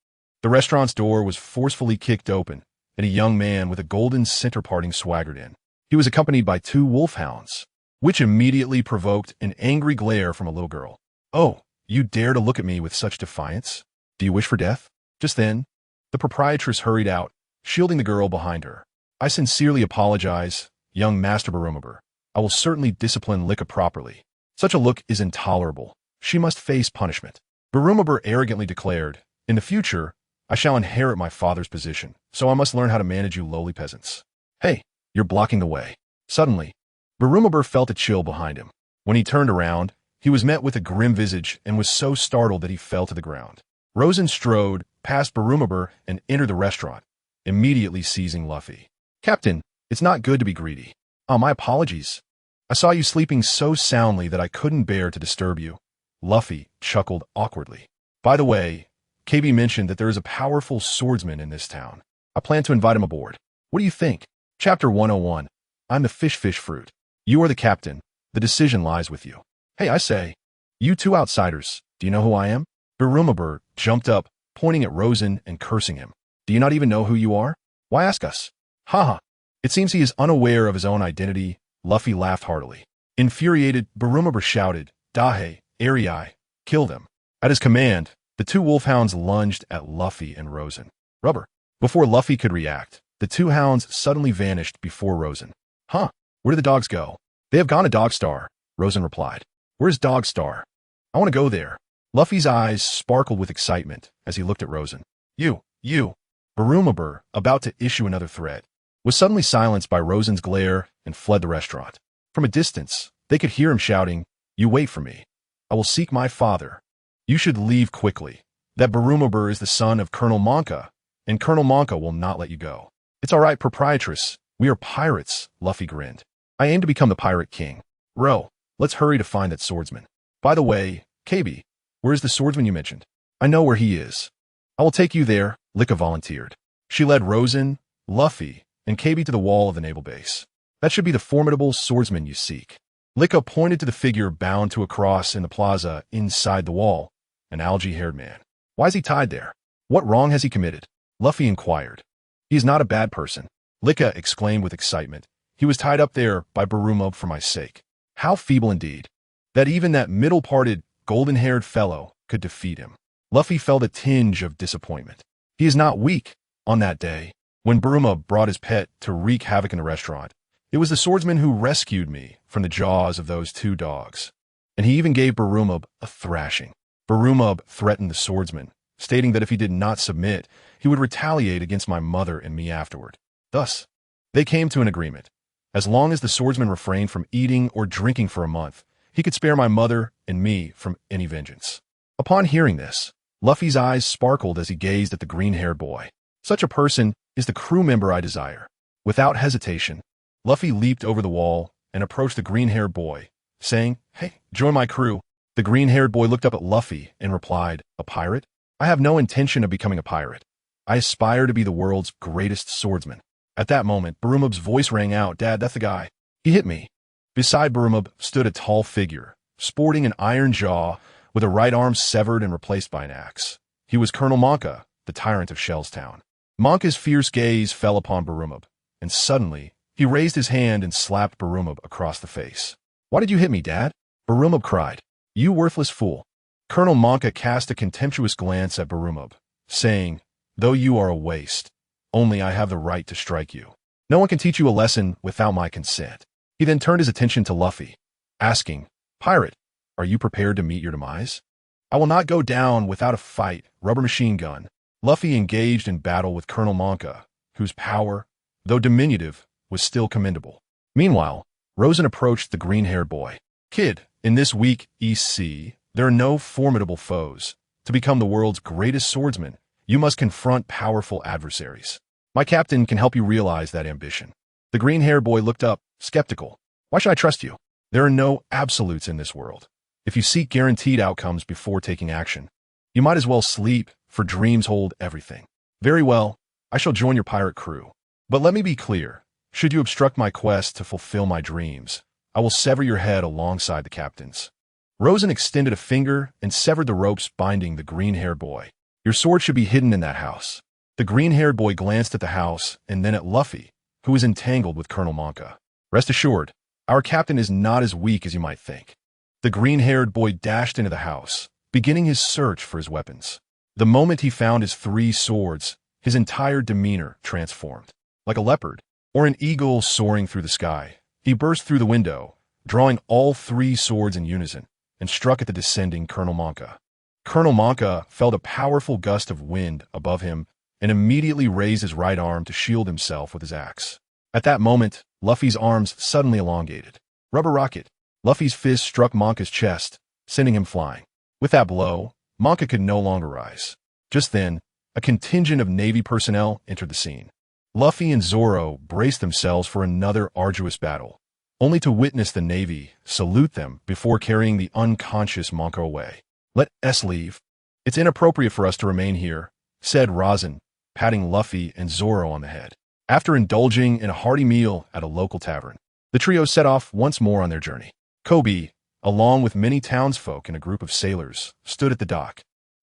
the restaurant's door was forcefully kicked open, and a young man with a golden center parting swaggered in. He was accompanied by 2 wolfhounds, which immediately provoked an angry glare from a little girl. Oh, you dare to look at me with such defiance? Do you wish for death? Just then, the proprietress hurried out, shielding the girl behind her. I sincerely apologize, young Master Barumaber. I will certainly discipline Lika properly. Such a look is intolerable. She must face punishment. Barumaber arrogantly declared, In the future, I shall inherit my father's position, so I must learn how to manage you lowly peasants. Hey, you're blocking the way. Suddenly, Barumaber felt a chill behind him. When he turned around, he was met with a grim visage and was so startled that he fell to the ground. Rosen strode past Barumaber and entered the restaurant, immediately seizing Luffy. Captain, it's not good to be greedy. Oh, my apologies. I saw you sleeping so soundly that I couldn't bear to disturb you. Luffy chuckled awkwardly. By the way, KB mentioned that there is a powerful swordsman in this town. I plan to invite him aboard. What do you think? Chapter 101. I'm the fish fruit. You are the captain. The decision lies with you. Hey, I say. You two outsiders, do you know who I am? Barumabur jumped up, pointing at Rosen and cursing him. Do you not even know who you are? Why ask us? Haha. It seems he is unaware of his own identity. Luffy laughed heartily. Infuriated, Barumabur shouted, Dahe, Arii, kill them. At his command, the two wolfhounds lunged at Luffy and Rosen. Rubber. Before Luffy could react, the two hounds suddenly vanished before Rosen. Huh, where did the dogs go? They have gone to Dogstar, Rosen replied. Where's Dogstar? I want to go there. Luffy's eyes sparkled with excitement as he looked at Rosen. You. Barumabur, about to issue another threat, was suddenly silenced by Rosen's glare and fled the restaurant. From a distance, they could hear him shouting, You wait for me. I will seek my father. You should leave quickly. That Barumabur is the son of Colonel Monka, and Colonel Monka will not let you go. It's all right, proprietress. We are pirates, Luffy grinned. I aim to become the pirate king. Ro, let's hurry to find that swordsman. By the way, KB, where is the swordsman you mentioned? I know where he is. I will take you there, Licca volunteered. She led Rosen, Luffy, and KB to the wall of the naval base. That should be the formidable swordsman you seek. Licca pointed to the figure bound to a cross in the plaza inside the wall, an algae-haired man. Why is he tied there? What wrong has he committed? Luffy inquired. He is not a bad person, Licca exclaimed with excitement. He was tied up there by Barumabur for my sake. How feeble indeed, that even that middle-parted, golden-haired fellow could defeat him. Luffy felt a tinge of disappointment. He is not weak. On that day, when Barumabur brought his pet to wreak havoc in the restaurant, it was the swordsman who rescued me from the jaws of those two dogs. And he even gave Barumabur a thrashing. Barumabur threatened the swordsman, stating that if he did not submit, he would retaliate against my mother and me afterward. Thus, they came to an agreement. As long as the swordsman refrained from eating or drinking for a month, he could spare my mother and me from any vengeance. Upon hearing this, Luffy's eyes sparkled as he gazed at the green-haired boy. Such a person is the crew member I desire. Without hesitation, Luffy leaped over the wall and approached the green-haired boy, saying, Hey, join my crew. The green-haired boy looked up at Luffy and replied, A pirate? I have no intention of becoming a pirate. I aspire to be the world's greatest swordsman. At that moment, Barumabur's voice rang out, Dad, that's the guy. He hit me. Beside Barumabur stood a tall figure, sporting an iron jaw, with a right arm severed and replaced by an axe. He was Colonel Monka, the tyrant of Shellstown. Monka's fierce gaze fell upon Barumabur, and suddenly, he raised his hand and slapped Barumabur across the face. Why did you hit me, Dad? Barumabur cried. You worthless fool. Colonel Monka cast a contemptuous glance at Barumabur, saying, Though you are a waste, only I have the right to strike you. No one can teach you a lesson without my consent. He then turned his attention to Luffy, asking, Pirate, are you prepared to meet your demise? I will not go down without a fight, rubber machine gun. Luffy engaged in battle with Colonel Monka, whose power, though diminutive, was still commendable. Meanwhile, Rosen approached the green-haired boy. Kid, in this weak East Sea, there are no formidable foes. To become the world's greatest swordsman, you must confront powerful adversaries. My captain can help you realize that ambition. The green-haired boy looked up, skeptical. Why should I trust you? There are no absolutes in this world. If you seek guaranteed outcomes before taking action, you might as well sleep, for dreams hold everything. Very well, I shall join your pirate crew. But let me be clear. Should you obstruct my quest to fulfill my dreams, I will sever your head alongside the captain's. Rosen extended a finger and severed the ropes binding the green-haired boy. Your sword should be hidden in that house. The green-haired boy glanced at the house and then at Luffy, who was entangled with Colonel Monka. Rest assured, our captain is not as weak as you might think. The green-haired boy dashed into the house, beginning his search for his weapons. The moment he found his 3 swords, his entire demeanor transformed. Like a leopard, or an eagle soaring through the sky, he burst through the window, drawing all 3 swords in unison, and struck at the descending Colonel Monka. Colonel Monka felt a powerful gust of wind above him and immediately raised his right arm to shield himself with his axe. At that moment, Luffy's arms suddenly elongated. Rubber rocket. Luffy's fist struck Monka's chest, sending him flying. With that blow, Monka could no longer rise. Just then, a contingent of Navy personnel entered the scene. Luffy and Zoro braced themselves for another arduous battle, only to witness the Navy salute them before carrying the unconscious Monka away. Let us leave. It's inappropriate for us to remain here, said Rosen, patting Luffy and Zoro on the head. After indulging in a hearty meal at a local tavern, the trio set off once more on their journey. Kobe, along with many townsfolk and a group of sailors, stood at the dock,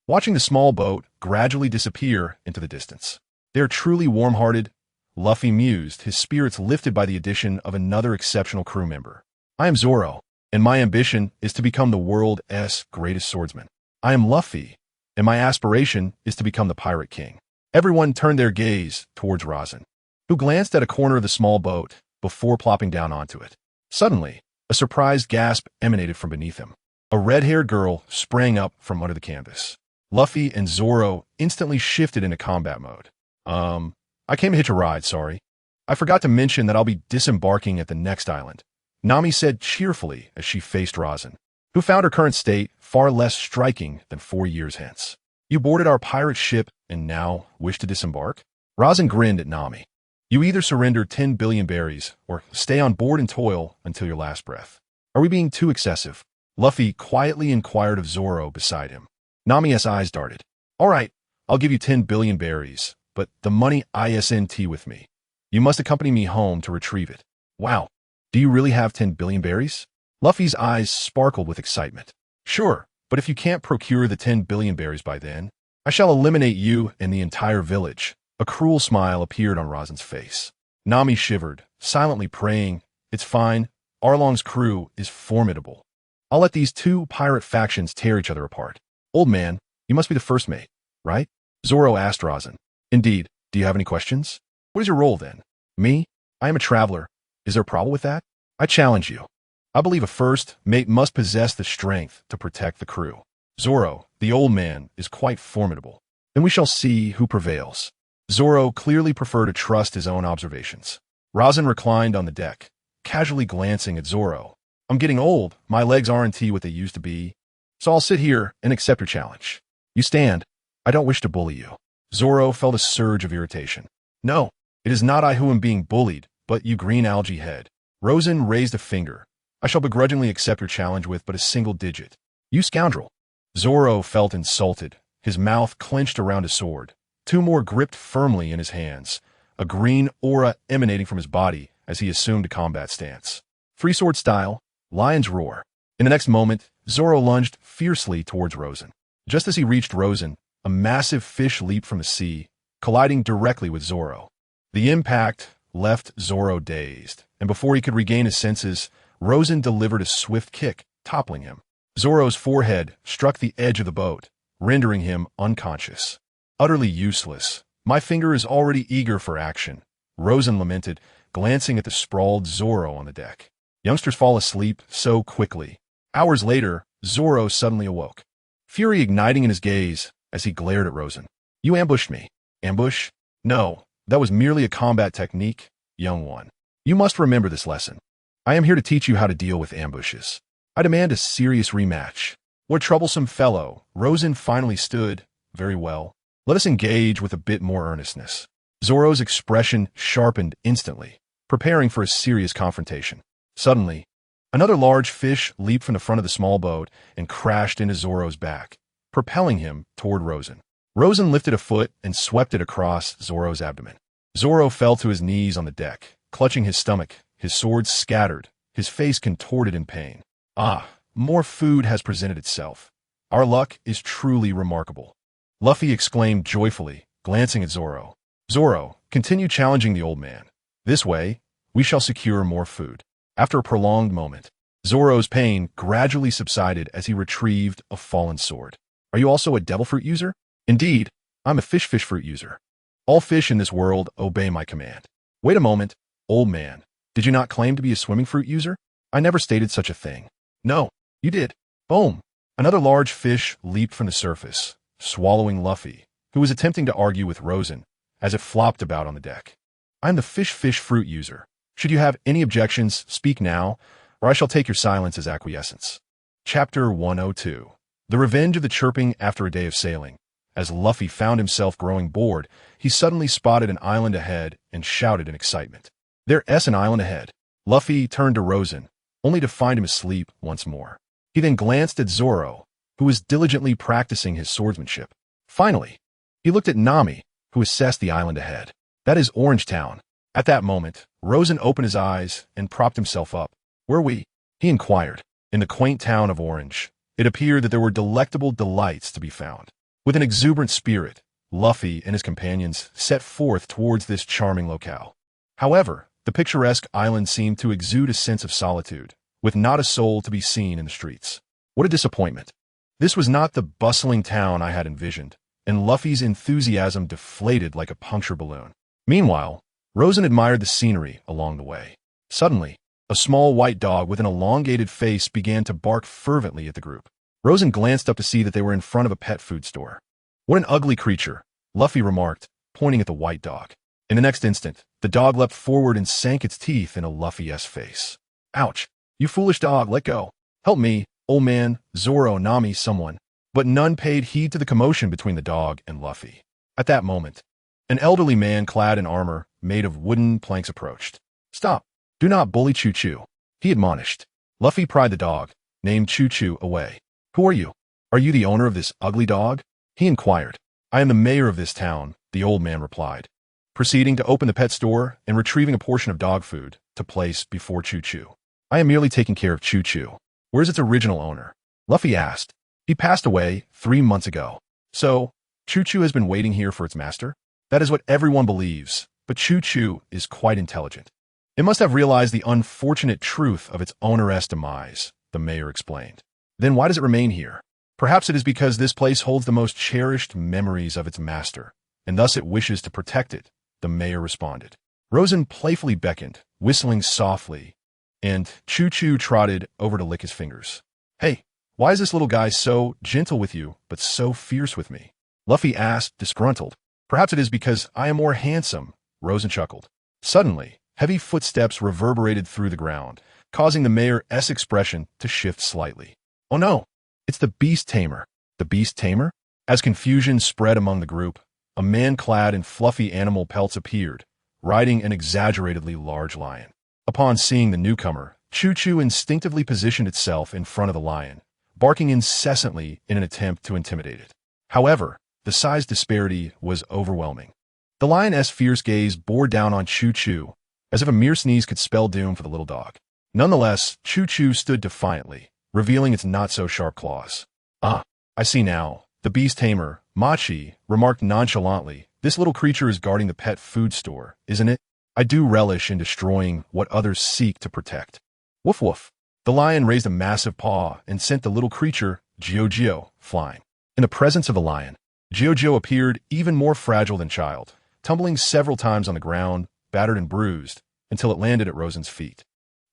watching the small boat gradually disappear into the distance. They are truly warm-hearted, Luffy mused, his spirits lifted by the addition of another exceptional crew member. I am Zoro, and my ambition is to become the world's greatest swordsman. I am Luffy, and my aspiration is to become the Pirate King. Everyone turned their gaze towards Rosin, who glanced at a corner of the small boat before plopping down onto it. Suddenly, a surprised gasp emanated from beneath him. A red-haired girl sprang up from under the canvas. Luffy and Zoro instantly shifted into combat mode. I came to hitch a ride, sorry. I forgot to mention that I'll be disembarking at the next island, Nami said cheerfully as she faced Rosin, who found her current state far less striking than 4 years hence. You boarded our pirate ship and now wish to disembark? Rosin grinned at Nami. You either surrender 10 billion berries or stay on board and toil until your last breath. Are we being too excessive? Luffy quietly inquired of Zoro beside him. Nami's eyes darted. All right, I'll give you 10 billion berries, but the money isn't with me. You must accompany me home to retrieve it. Wow, do you really have 10 billion berries? Luffy's eyes sparkled with excitement. Sure, but if you can't procure the 10 billion berries by then, I shall eliminate you and the entire village. A cruel smile appeared on Rosin's face. Nami shivered, silently praying, it's fine, Arlong's crew is formidable. I'll let these two pirate factions tear each other apart. Old man, you must be the first mate, right? Zoro asked Rosin. Indeed. Do you have any questions? What is your role then? Me? I am a traveler. Is there a problem with that? I challenge you. I believe a first mate must possess the strength to protect the crew. Zoro, the old man, is quite formidable. Then we shall see who prevails. Zoro clearly preferred to trust his own observations. Rosin reclined on the deck, casually glancing at Zoro. I'm getting old. My legs aren't what they used to be. So I'll sit here and accept your challenge. You stand. I don't wish to bully you. Zoro felt a surge of irritation. No, it is not I who am being bullied, but you green algae head. Rosin raised a finger. I shall begrudgingly accept your challenge with but a single digit. You scoundrel. Zoro felt insulted. His mouth clenched around his sword. Two more gripped firmly in his hands, a green aura emanating from his body as he assumed a combat stance. Free sword style, lion's roar. In the next moment, Zoro lunged fiercely towards Rosin. Just as he reached Rosin, a massive fish leaped from the sea, colliding directly with Zoro. The impact left Zoro dazed, and before he could regain his senses, Rosin delivered a swift kick, toppling him. Zoro's forehead struck the edge of the boat, rendering him unconscious. Utterly useless. My finger is already eager for action, Rosin lamented, glancing at the sprawled Zoro on the deck. Youngsters fall asleep so quickly. Hours later, Zoro suddenly awoke, fury igniting in his gaze as he glared at Rosin. You ambushed me. Ambush? No, that was merely a combat technique, young one. You must remember this lesson. I am here to teach you how to deal with ambushes. I demand a serious rematch. What a troublesome fellow. Rosin finally stood. Very well. Let us engage with a bit more earnestness. Zoro's expression sharpened instantly, preparing for a serious confrontation. Suddenly, another large fish leaped from the front of the small boat and crashed into Zoro's back, propelling him toward Rosin. Rosin lifted a foot and swept it across Zoro's abdomen. Zoro fell to his knees on the deck, clutching his stomach, his sword scattered, his face contorted in pain. Ah, more food has presented itself. Our luck is truly remarkable. Luffy exclaimed joyfully, glancing at Zoro. Zoro, continue challenging the old man. This way, we shall secure more food. After a prolonged moment, Zoro's pain gradually subsided as he retrieved a fallen sword. Are you also a devil fruit user? Indeed, I'm a fish fruit user. All fish in this world obey my command. Wait a moment, old man. Did you not claim to be a swimming fruit user? I never stated such a thing. No, you did. Boom. Another large fish leaped from the surface, swallowing Luffy, who was attempting to argue with Rosin as it flopped about on the deck. I'm the fish fruit user. Should you have any objections, speak now, or I shall take your silence as acquiescence. Chapter 102. The Revenge of the Chirping After a Day of Sailing. As Luffy found himself growing bored, he suddenly spotted an island ahead and shouted in excitement. There's an island ahead. Luffy turned to Rosin, only to find him asleep once more. He then glanced at Zoro, who was diligently practicing his swordsmanship. Finally, he looked at Nami, who assessed the island ahead. That is Orange Town. At that moment, Rosen opened his eyes and propped himself up. "Where are we?" he inquired. In the quaint town of Orange, it appeared that there were delectable delights to be found. With an exuberant spirit, Luffy and his companions set forth towards this charming locale. However, the picturesque island seemed to exude a sense of solitude, with not a soul to be seen in the streets. What a disappointment. This was not the bustling town I had envisioned, and Luffy's enthusiasm deflated like a puncture balloon. Meanwhile, Rosen admired the scenery along the way. Suddenly, a small white dog with an elongated face began to bark fervently at the group. Rosen glanced up to see that they were in front of a pet food store. "What an ugly creature," Luffy remarked, pointing at the white dog. In the next instant, the dog leapt forward and sank its teeth in a Luffy-esque face. "Ouch! You foolish dog, let go. Help me, old man, Zoro, Nami, someone." But none paid heed to the commotion between the dog and Luffy. At that moment, an elderly man clad in armor made of wooden planks approached. "Stop! Do not bully Choo-Choo," he admonished. Luffy pried the dog, named Choo-Choo, away. "Who are you? Are you the owner of this ugly dog?" he inquired. "I am the mayor of this town," the old man replied, proceeding to open the pet store and retrieving a portion of dog food to place before Choo-Choo. "I am merely taking care of Choo-Choo. Where's its original owner?" Luffy asked. "He passed away 3 months ago. So, Choo-Choo has been waiting here for its master?" "That is what everyone believes, but Choo-Choo is quite intelligent. It must have realized the unfortunate truth of its owner's demise," the mayor explained. "Then why does it remain here?" "Perhaps it is because this place holds the most cherished memories of its master, and thus it wishes to protect it," the mayor responded. Rosen playfully beckoned, whistling softly, and Choo-Choo trotted over to lick his fingers. "Hey, why is this little guy so gentle with you, but so fierce with me?" Luffy asked, disgruntled. "Perhaps it is because I am more handsome," Rosen chuckled. Suddenly, heavy footsteps reverberated through the ground, causing the mayor's expression to shift slightly. "Oh no, it's the beast tamer." "The beast tamer?" As confusion spread among the group, a man clad in fluffy animal pelts appeared, riding an exaggeratedly large lion. Upon seeing the newcomer, Choo-Choo instinctively positioned itself in front of the lion, barking incessantly in an attempt to intimidate it. However, the size disparity was overwhelming. The lion's fierce gaze bore down on Choo-Choo, as if a mere sneeze could spell doom for the little dog. Nonetheless, Choo-Choo stood defiantly, revealing its not-so-sharp claws. "Ah, I see now," the beast tamer, Machi, remarked nonchalantly. "This little creature is guarding the pet food store, isn't it? I do relish in destroying what others seek to protect." "Woof woof." The lion raised a massive paw and sent the little creature, Gio-Gio, flying. In the presence of the lion, Gio-Gio appeared even more fragile than child, tumbling several times on the ground, battered and bruised, until it landed at Rosen's feet.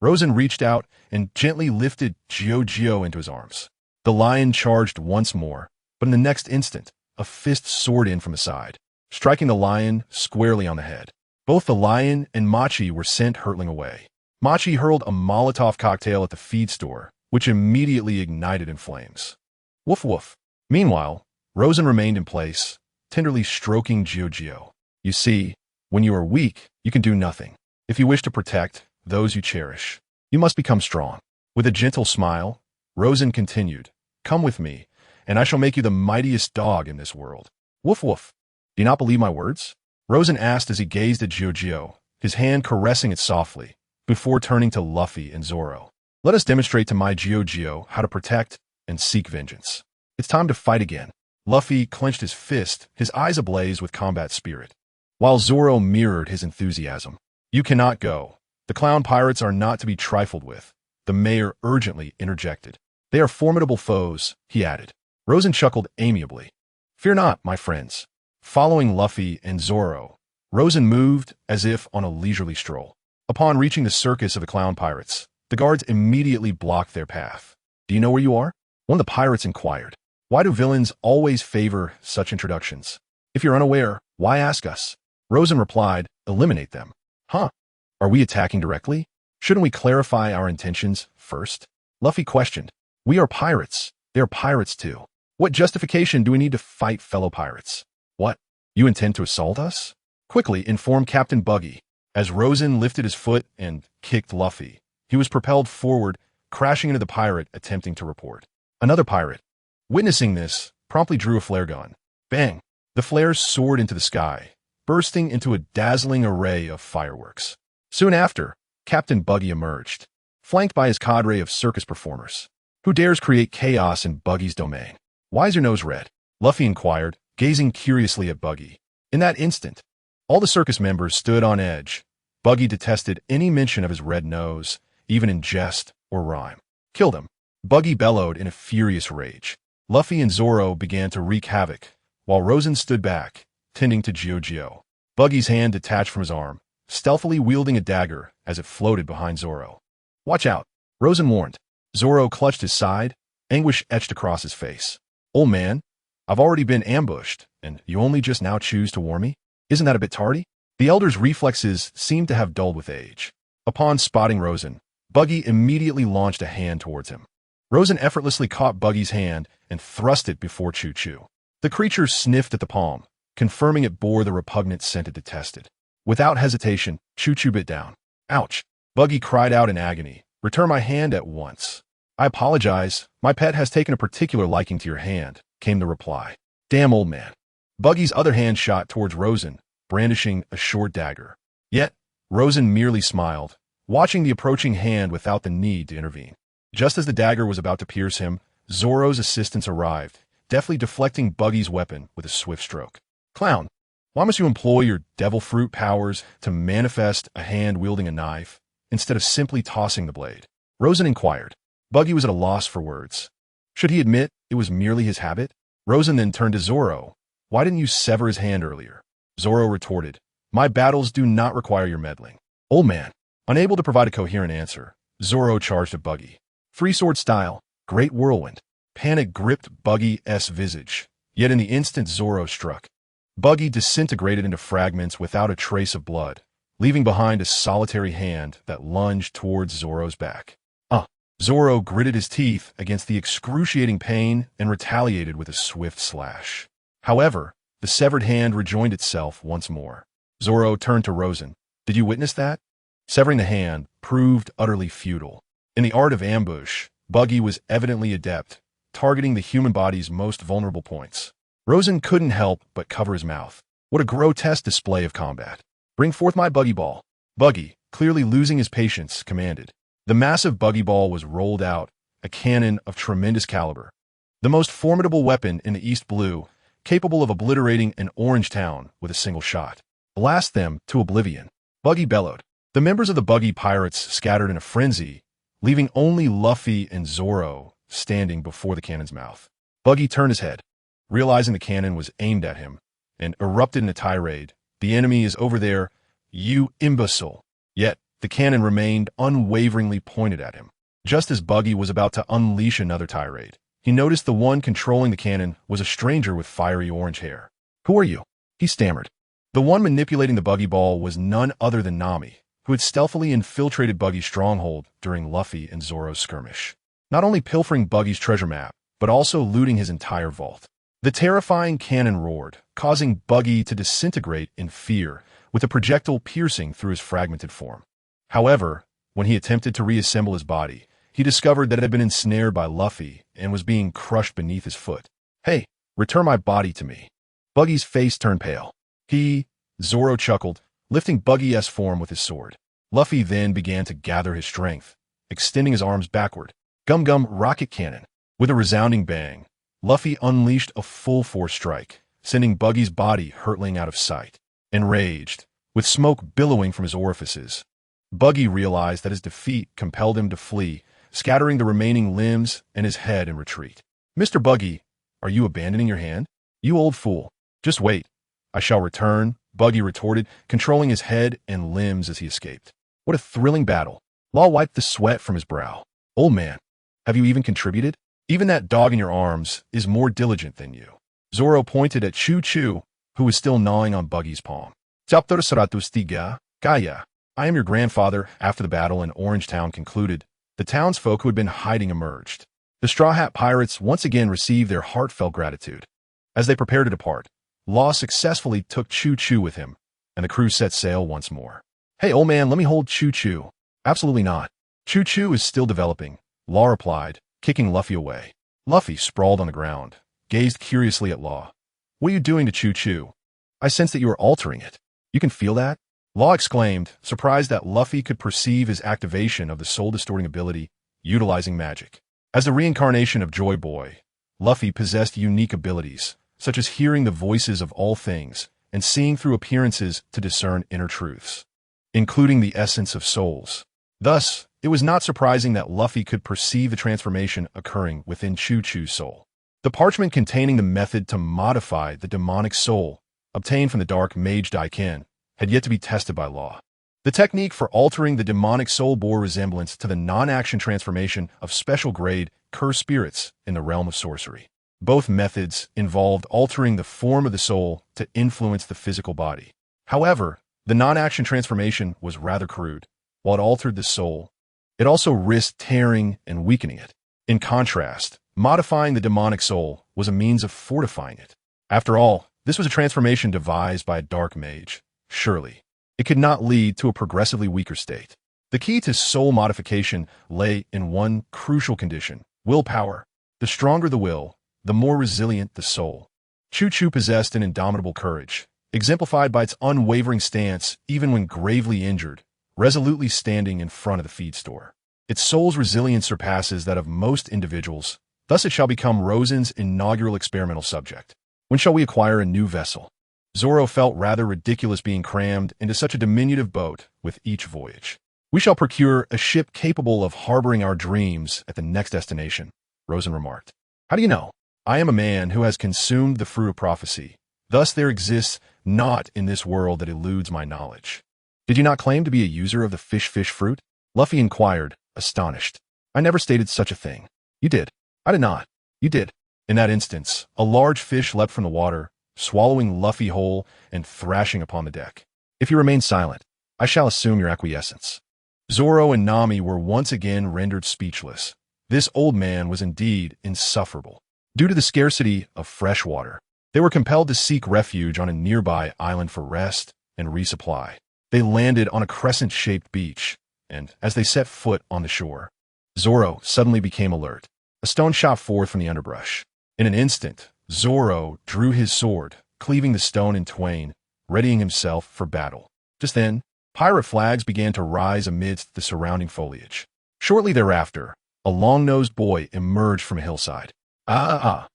Rosen reached out and gently lifted Gio-Gio into his arms. The lion charged once more, but in the next instant, a fist soared in from the side, striking the lion squarely on the head. Both the lion and Machi were sent hurtling away. Machi hurled a Molotov cocktail at the feed store, which immediately ignited in flames. Woof woof. Meanwhile, Rosen remained in place, tenderly stroking Gio-Gio. "You see, when you are weak, you can do nothing. If you wish to protect those you cherish, you must become strong." With a gentle smile, Rosen continued, "Come with me, and I shall make you the mightiest dog in this world." "Woof woof. Do you not believe my words?" Rosen asked as he gazed at Gio-Gio, his hand caressing it softly, before turning to Luffy and Zoro. "Let us demonstrate to my Gio-Gio how to protect and seek vengeance. It's time to fight again." Luffy clenched his fist, his eyes ablaze with combat spirit, while Zoro mirrored his enthusiasm. "You cannot go. The clown pirates are not to be trifled with," the mayor urgently interjected. "They are formidable foes," he added. Rosen chuckled amiably. "Fear not, my friends." Following Luffy and Zoro, Rosen moved as if on a leisurely stroll. Upon reaching the circus of the clown pirates, the guards immediately blocked their path. "Do you know where you are?" one of the pirates inquired. "Why do villains always favor such introductions? If you're unaware, why ask us?" Rosen replied, "Eliminate them." "Huh? Are we attacking directly? Shouldn't we clarify our intentions first?" Luffy questioned. "We are pirates. They are pirates too. What justification do we need to fight fellow pirates?" "What? You intend to assault us?" Quickly informed Captain Buggy. As Rosen lifted his foot and kicked Luffy, he was propelled forward, crashing into the pirate attempting to report. Another pirate, witnessing this, promptly drew a flare gun. Bang! The flares soared into the sky, bursting into a dazzling array of fireworks. Soon after, Captain Buggy emerged, flanked by his cadre of circus performers. Who dares create chaos in Buggy's domain? Why is your nose red? Luffy inquired, gazing curiously at Buggy. In that instant, all the circus members stood on edge. Buggy detested any mention of his red nose, even in jest or rhyme. Killed him. Buggy bellowed in a furious rage. Luffy and Zoro began to wreak havoc, while Rosen stood back, tending to Gio. Buggy's hand detached from his arm, stealthily wielding a dagger as it floated behind Zoro. Watch out, Rosen warned. Zoro clutched his side, anguish etched across his face. Old man, I've already been ambushed, and you only just now choose to warn me? Isn't that a bit tardy? The elder's reflexes seemed to have dulled with age. Upon spotting Rosen, Buggy immediately launched a hand towards him. Rosen effortlessly caught Buggy's hand and thrust it before Choo-Choo. The creature sniffed at the palm, confirming it bore the repugnant scent it detested. Without hesitation, Choo-Choo bit down. Ouch! Buggy cried out in agony. Return my hand at once. I apologize. My pet has taken a particular liking to your hand, came the reply. Damn old man. Buggy's other hand shot towards Rosen, brandishing a short dagger. Yet, Rosen merely smiled, watching the approaching hand without the need to intervene. Just as the dagger was about to pierce him, Zoro's assistants arrived, deftly deflecting Buggy's weapon with a swift stroke. Clown, why must you employ your devil fruit powers to manifest a hand wielding a knife, instead of simply tossing the blade? Rosen inquired. Buggy was at a loss for words. Should he admit it was merely his habit? Rosen then turned to Zoro. Why didn't you sever his hand earlier? Zoro retorted. My battles do not require your meddling. Old man. Unable to provide a coherent answer, Zoro charged at Buggy. Three-sword style, great whirlwind. Panic gripped Buggy's visage, yet in the instant Zoro struck, Buggy disintegrated into fragments without a trace of blood, leaving behind a solitary hand that lunged towards Zoro's back. Zoro gritted his teeth against the excruciating pain and retaliated with a swift slash. However, the severed hand rejoined itself once more. Zoro turned to Rosen. Did you witness that? Severing the hand proved utterly futile. In the art of ambush, Buggy was evidently adept, targeting the human body's most vulnerable points. Rosen couldn't help but cover his mouth. What a grotesque display of combat. Bring forth my Buggy Ball. Buggy, clearly losing his patience, commanded. The massive Buggy Ball was rolled out, a cannon of tremendous caliber. The most formidable weapon in the East Blue, capable of obliterating an orange town with a single shot. Blast them to oblivion. Buggy bellowed. The members of the Buggy Pirates scattered in a frenzy, leaving only Luffy and Zoro standing before the cannon's mouth. Buggy turned his head, realizing the cannon was aimed at him, and erupted in a tirade. The enemy is over there, you imbecile. Yet, the cannon remained unwaveringly pointed at him. Just as Buggy was about to unleash another tirade, he noticed the one controlling the cannon was a stranger with fiery orange hair. Who are you? He stammered. The one manipulating the Buggy Ball was none other than Nami, who had stealthily infiltrated Buggy's stronghold during Luffy and Zoro's skirmish. Not only pilfering Buggy's treasure map, but also looting his entire vault. The terrifying cannon roared, causing Buggy to disintegrate in fear, with a projectile piercing through his fragmented form. However, when he attempted to reassemble his body, he discovered that it had been ensnared by Luffy and was being crushed beneath his foot. Hey, return my body to me. Buggy's face turned pale. Zoro chuckled, lifting Buggy's form with his sword. Luffy then began to gather his strength, extending his arms backward. Gum rocket cannon. With a resounding bang, Luffy unleashed a full-force strike, sending Buggy's body hurtling out of sight. Enraged, with smoke billowing from his orifices, Buggy realized that his defeat compelled him to flee, scattering the remaining limbs and his head in retreat. Mr. Buggy, are you abandoning your hand? You old fool. Just wait. I shall return, Buggy retorted, controlling his head and limbs as he escaped. What a thrilling battle. Law wiped the sweat from his brow. Old man, have you even contributed? Even that dog in your arms is more diligent than you. Zoro pointed at Choo-Choo, who was still gnawing on Buggy's palm. Sorcerer Supreme, Kaya. I am your grandfather. After the battle in Orange Town concluded, the townsfolk who had been hiding emerged. The Straw Hat Pirates once again received their heartfelt gratitude. As they prepared to depart, Law successfully took Choo-Choo with him, and the crew set sail once more. Hey, old man, let me hold Choo-Choo. Absolutely not. Choo-Choo is still developing, Law replied, kicking Luffy away. Luffy sprawled on the ground, gazed curiously at Law. What are you doing to Choo-Choo? I sense that you are altering it. You can feel that? Law exclaimed, surprised that Luffy could perceive his activation of the soul-distorting ability, utilizing magic. As the reincarnation of Joy Boy, Luffy possessed unique abilities, such as hearing the voices of all things and seeing through appearances to discern inner truths, including the essence of souls. Thus, it was not surprising that Luffy could perceive the transformation occurring within Choo Choo's soul. The parchment containing the method to modify the demonic soul, obtained from the Dark Mage Daiken, had yet to be tested by Law. The technique for altering the demonic soul bore resemblance to the non-action transformation of special-grade cursed spirits in the realm of sorcery. Both methods involved altering the form of the soul to influence the physical body. However, the non-action transformation was rather crude. While it altered the soul, it also risked tearing and weakening it. In contrast, modifying the demonic soul was a means of fortifying it. After all, this was a transformation devised by a dark mage. Surely, it could not lead to a progressively weaker state. The key to soul modification lay in one crucial condition: willpower. The stronger the will, the more resilient the soul. Choo Choo possessed an indomitable courage, exemplified by its unwavering stance even when gravely injured, resolutely standing in front of the feed store. Its soul's resilience surpasses that of most individuals, thus it shall become Rosen's inaugural experimental subject. When shall we acquire a new vessel? Zoro felt rather ridiculous being crammed into such a diminutive boat with each voyage. We shall procure a ship capable of harboring our dreams at the next destination, Rosen remarked. How do you know? I am a man who has consumed the fruit of prophecy. Thus there exists naught in this world that eludes my knowledge. Did you not claim to be a user of the fish fruit? Luffy inquired, astonished. I never stated such a thing. You did. I did not. You did. In that instance, a large fish leapt from the water, swallowing Luffy whole and thrashing upon the deck. If you remain silent, I shall assume your acquiescence. Zoro and Nami were once again rendered speechless. This old man was indeed insufferable. Due to the scarcity of fresh water, they were compelled to seek refuge on a nearby island for rest and resupply. They landed on a crescent-shaped beach, and as they set foot on the shore, Zoro suddenly became alert. A stone shot forth from the underbrush. In an instant, Zoro drew his sword, cleaving the stone in twain, readying himself for battle. Just then, pirate flags began to rise amidst the surrounding foliage. Shortly thereafter, a long-nosed boy emerged from a hillside. I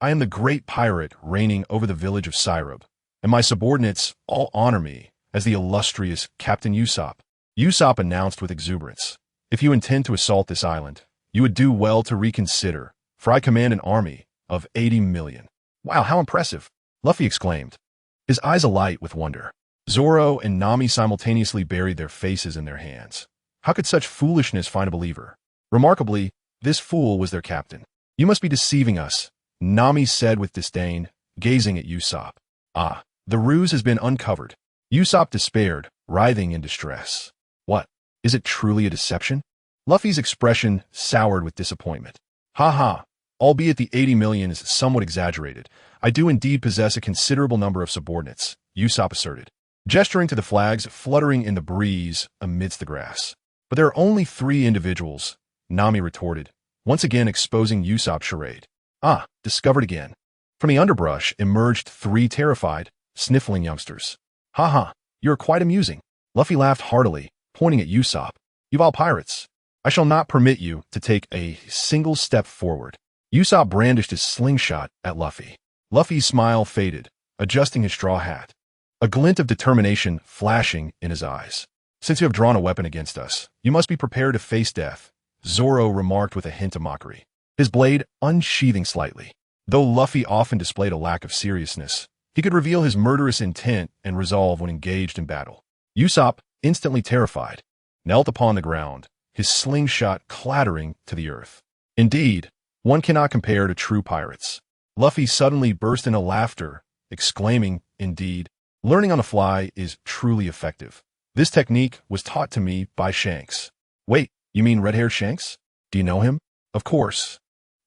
am the great pirate reigning over the village of Syrup, and my subordinates all honor me as the illustrious Captain Usopp. Usopp announced with exuberance. If you intend to assault this island, you would do well to reconsider, for I command an army of 80 million. Wow, how impressive! Luffy exclaimed, his eyes alight with wonder. Zoro and Nami simultaneously buried their faces in their hands. How could such foolishness find a believer? Remarkably, this fool was their captain. You must be deceiving us, Nami said with disdain, gazing at Usopp. Ah, the ruse has been uncovered. Usopp despaired, writhing in distress. What? Is it truly a deception? Luffy's expression soured with disappointment. Ha ha. Albeit the 80 million is somewhat exaggerated, I do indeed possess a considerable number of subordinates, Usopp asserted, gesturing to the flags fluttering in the breeze amidst the grass. But there are only 3 individuals, Nami retorted, once again exposing Usopp's charade. Ah, discovered again. From the underbrush emerged 3 terrified, sniffling youngsters. Ha ha, you're quite amusing. Luffy laughed heartily, pointing at Usopp. You've all pirates. I shall not permit you to take a single step forward. Usopp brandished his slingshot at Luffy. Luffy's smile faded, adjusting his straw hat, a glint of determination flashing in his eyes. Since you have drawn a weapon against us, you must be prepared to face death, Zoro remarked with a hint of mockery, his blade unsheathing slightly. Though Luffy often displayed a lack of seriousness, he could reveal his murderous intent and resolve when engaged in battle. Usopp, instantly terrified, knelt upon the ground, his slingshot clattering to the earth. Indeed, one cannot compare to true pirates. Luffy suddenly burst into laughter, exclaiming, indeed, learning on the fly is truly effective. This technique was taught to me by Shanks. Wait, you mean red-haired Shanks? Do you know him? Of course.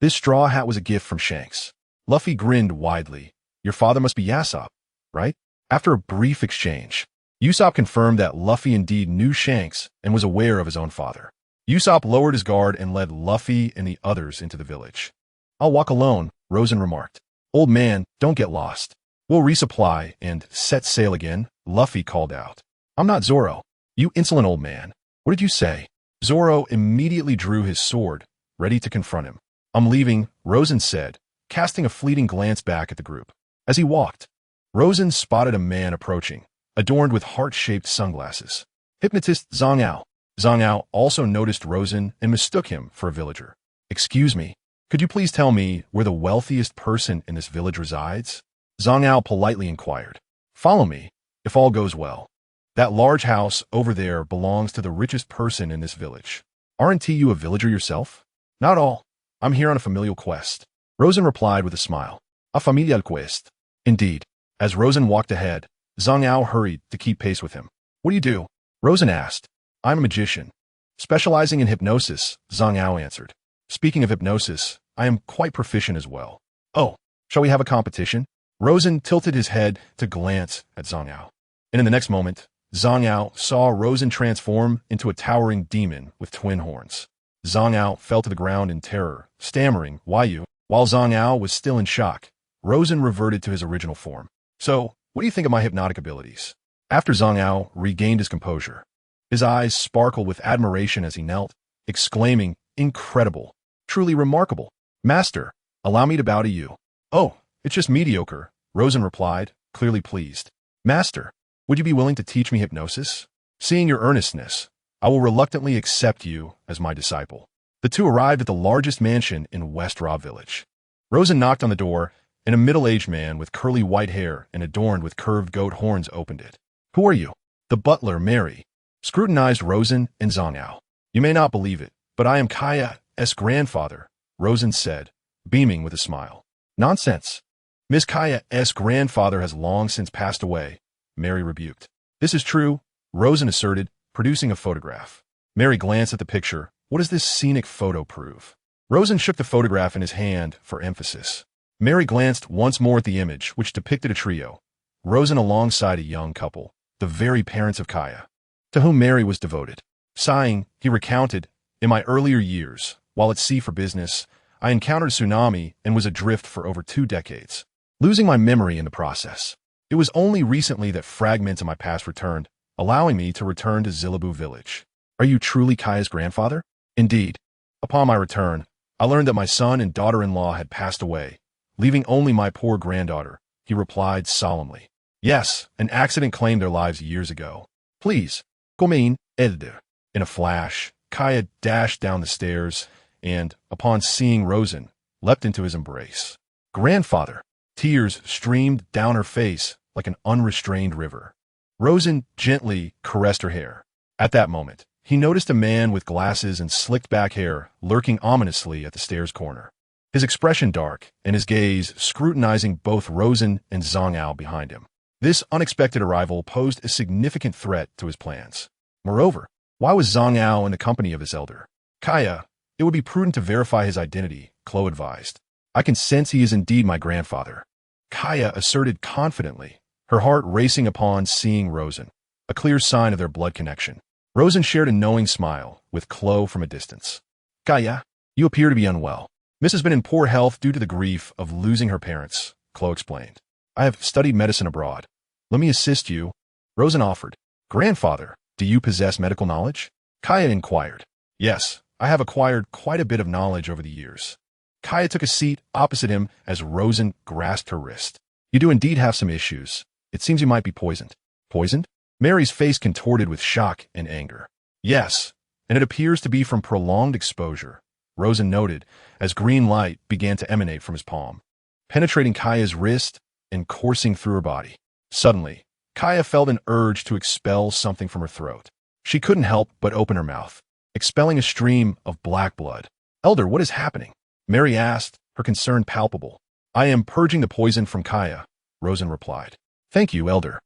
This straw hat was a gift from Shanks. Luffy grinned widely. Your father must be Yasopp, right? After a brief exchange, Usopp confirmed that Luffy indeed knew Shanks and was aware of his own father. Usopp lowered his guard and led Luffy and the others into the village. I'll walk alone, Rosen remarked. Old man, don't get lost. We'll resupply and set sail again, Luffy called out. I'm not Zoro. You insolent old man. What did you say? Zoro immediately drew his sword, ready to confront him. I'm leaving, Rosen said, casting a fleeting glance back at the group. As he walked, Rosen spotted a man approaching, adorned with heart-shaped sunglasses. Hypnotist Zhang Ao. Zhang Ao also noticed Rosen and mistook him for a villager. Excuse me, could you please tell me where the wealthiest person in this village resides? Zhang Ao politely inquired. Follow me, if all goes well. That large house over there belongs to the richest person in this village. Aren't you a villager yourself? Not all. I'm here on a familial quest. Rosen replied with a smile. A familial quest. Indeed. As Rosen walked ahead, Zhang Ao hurried to keep pace with him. What do you do? Rosen asked. I'm a magician. Specializing in hypnosis, Zhang Ao answered. Speaking of hypnosis, I am quite proficient as well. Oh, shall we have a competition? Rosen tilted his head to glance at Zhang Ao. And in the next moment, Zhang Ao saw Rosen transform into a towering demon with twin horns. Zhang Ao fell to the ground in terror, stammering, "Why you?" While Zhang Ao was still in shock, Rosen reverted to his original form. So, what do you think of my hypnotic abilities? After Zhang Ao regained his composure, his eyes sparkled with admiration as he knelt, exclaiming, "Incredible! Truly remarkable! Master, allow me to bow to you." "Oh, it's just mediocre," Rosen replied, clearly pleased. "Master, would you be willing to teach me hypnosis? Seeing your earnestness, I will reluctantly accept you as my disciple." The two arrived at the largest mansion in West Ra Village. Rosen knocked on the door, and a middle-aged man with curly white hair and adorned with curved goat horns opened it. "Who are you?" The butler, Mary, scrutinized Rosen and Zhang Ao. "You may not believe it, but I am Kaya's grandfather," Rosen said, beaming with a smile. "Nonsense. Miss Kaya's grandfather has long since passed away," Mary rebuked. "This is true," Rosen asserted, producing a photograph. Mary glanced at the picture. "What does this scenic photo prove?" Rosen shook the photograph in his hand for emphasis. Mary glanced once more at the image, which depicted a trio, Rosen alongside a young couple, the very parents of Kaya, to whom Mary was devoted. Sighing, he recounted, "In my earlier years, while at sea for business, I encountered a tsunami and was adrift for over 2 decades, losing my memory in the process. It was only recently that fragments of my past returned, allowing me to return to Zilabu village." "Are you truly Kaya's grandfather?" "Indeed. Upon my return, I learned that my son and daughter-in-law had passed away, leaving only my poor granddaughter," he replied solemnly. "Yes, an accident claimed their lives years ago. Please, come in, elder." In a flash, Kaya dashed down the stairs and, upon seeing Rosen, leapt into his embrace. "Grandfather!" Tears streamed down her face like an unrestrained river. Rosen gently caressed her hair. At that moment, he noticed a man with glasses and slicked back hair lurking ominously at the stairs corner. His expression dark and his gaze scrutinizing both Rosen and Zhang Ao behind him. This unexpected arrival posed a significant threat to his plans. Moreover, why was Zhang Ao in the company of his elder? "Kaya, it would be prudent to verify his identity," Chloe advised. "I can sense he is indeed my grandfather," Kaya asserted confidently, her heart racing upon seeing Rosen, a clear sign of their blood connection. Rosen shared a knowing smile with Chloe from a distance. "Kaya, you appear to be unwell." "Miss has been in poor health due to the grief of losing her parents," Chloe explained. "I have studied medicine abroad. Let me assist you," Rosen offered. "Grandfather, do you possess medical knowledge?" Kaya inquired. "Yes, I have acquired quite a bit of knowledge over the years." Kaya took a seat opposite him as Rosen grasped her wrist. "You do indeed have some issues. It seems you might be poisoned." "Poisoned?" Mary's face contorted with shock and anger. "Yes, and it appears to be from prolonged exposure," Rosen noted as green light began to emanate from his palm, penetrating Kaya's wrist and coursing through her body. Suddenly, Kaya felt an urge to expel something from her throat. She couldn't help but open her mouth, expelling a stream of black blood. "Elder, what is happening?" Mary asked, her concern palpable. "I am purging the poison from Kaya," Rosen replied. "Thank you, Elder."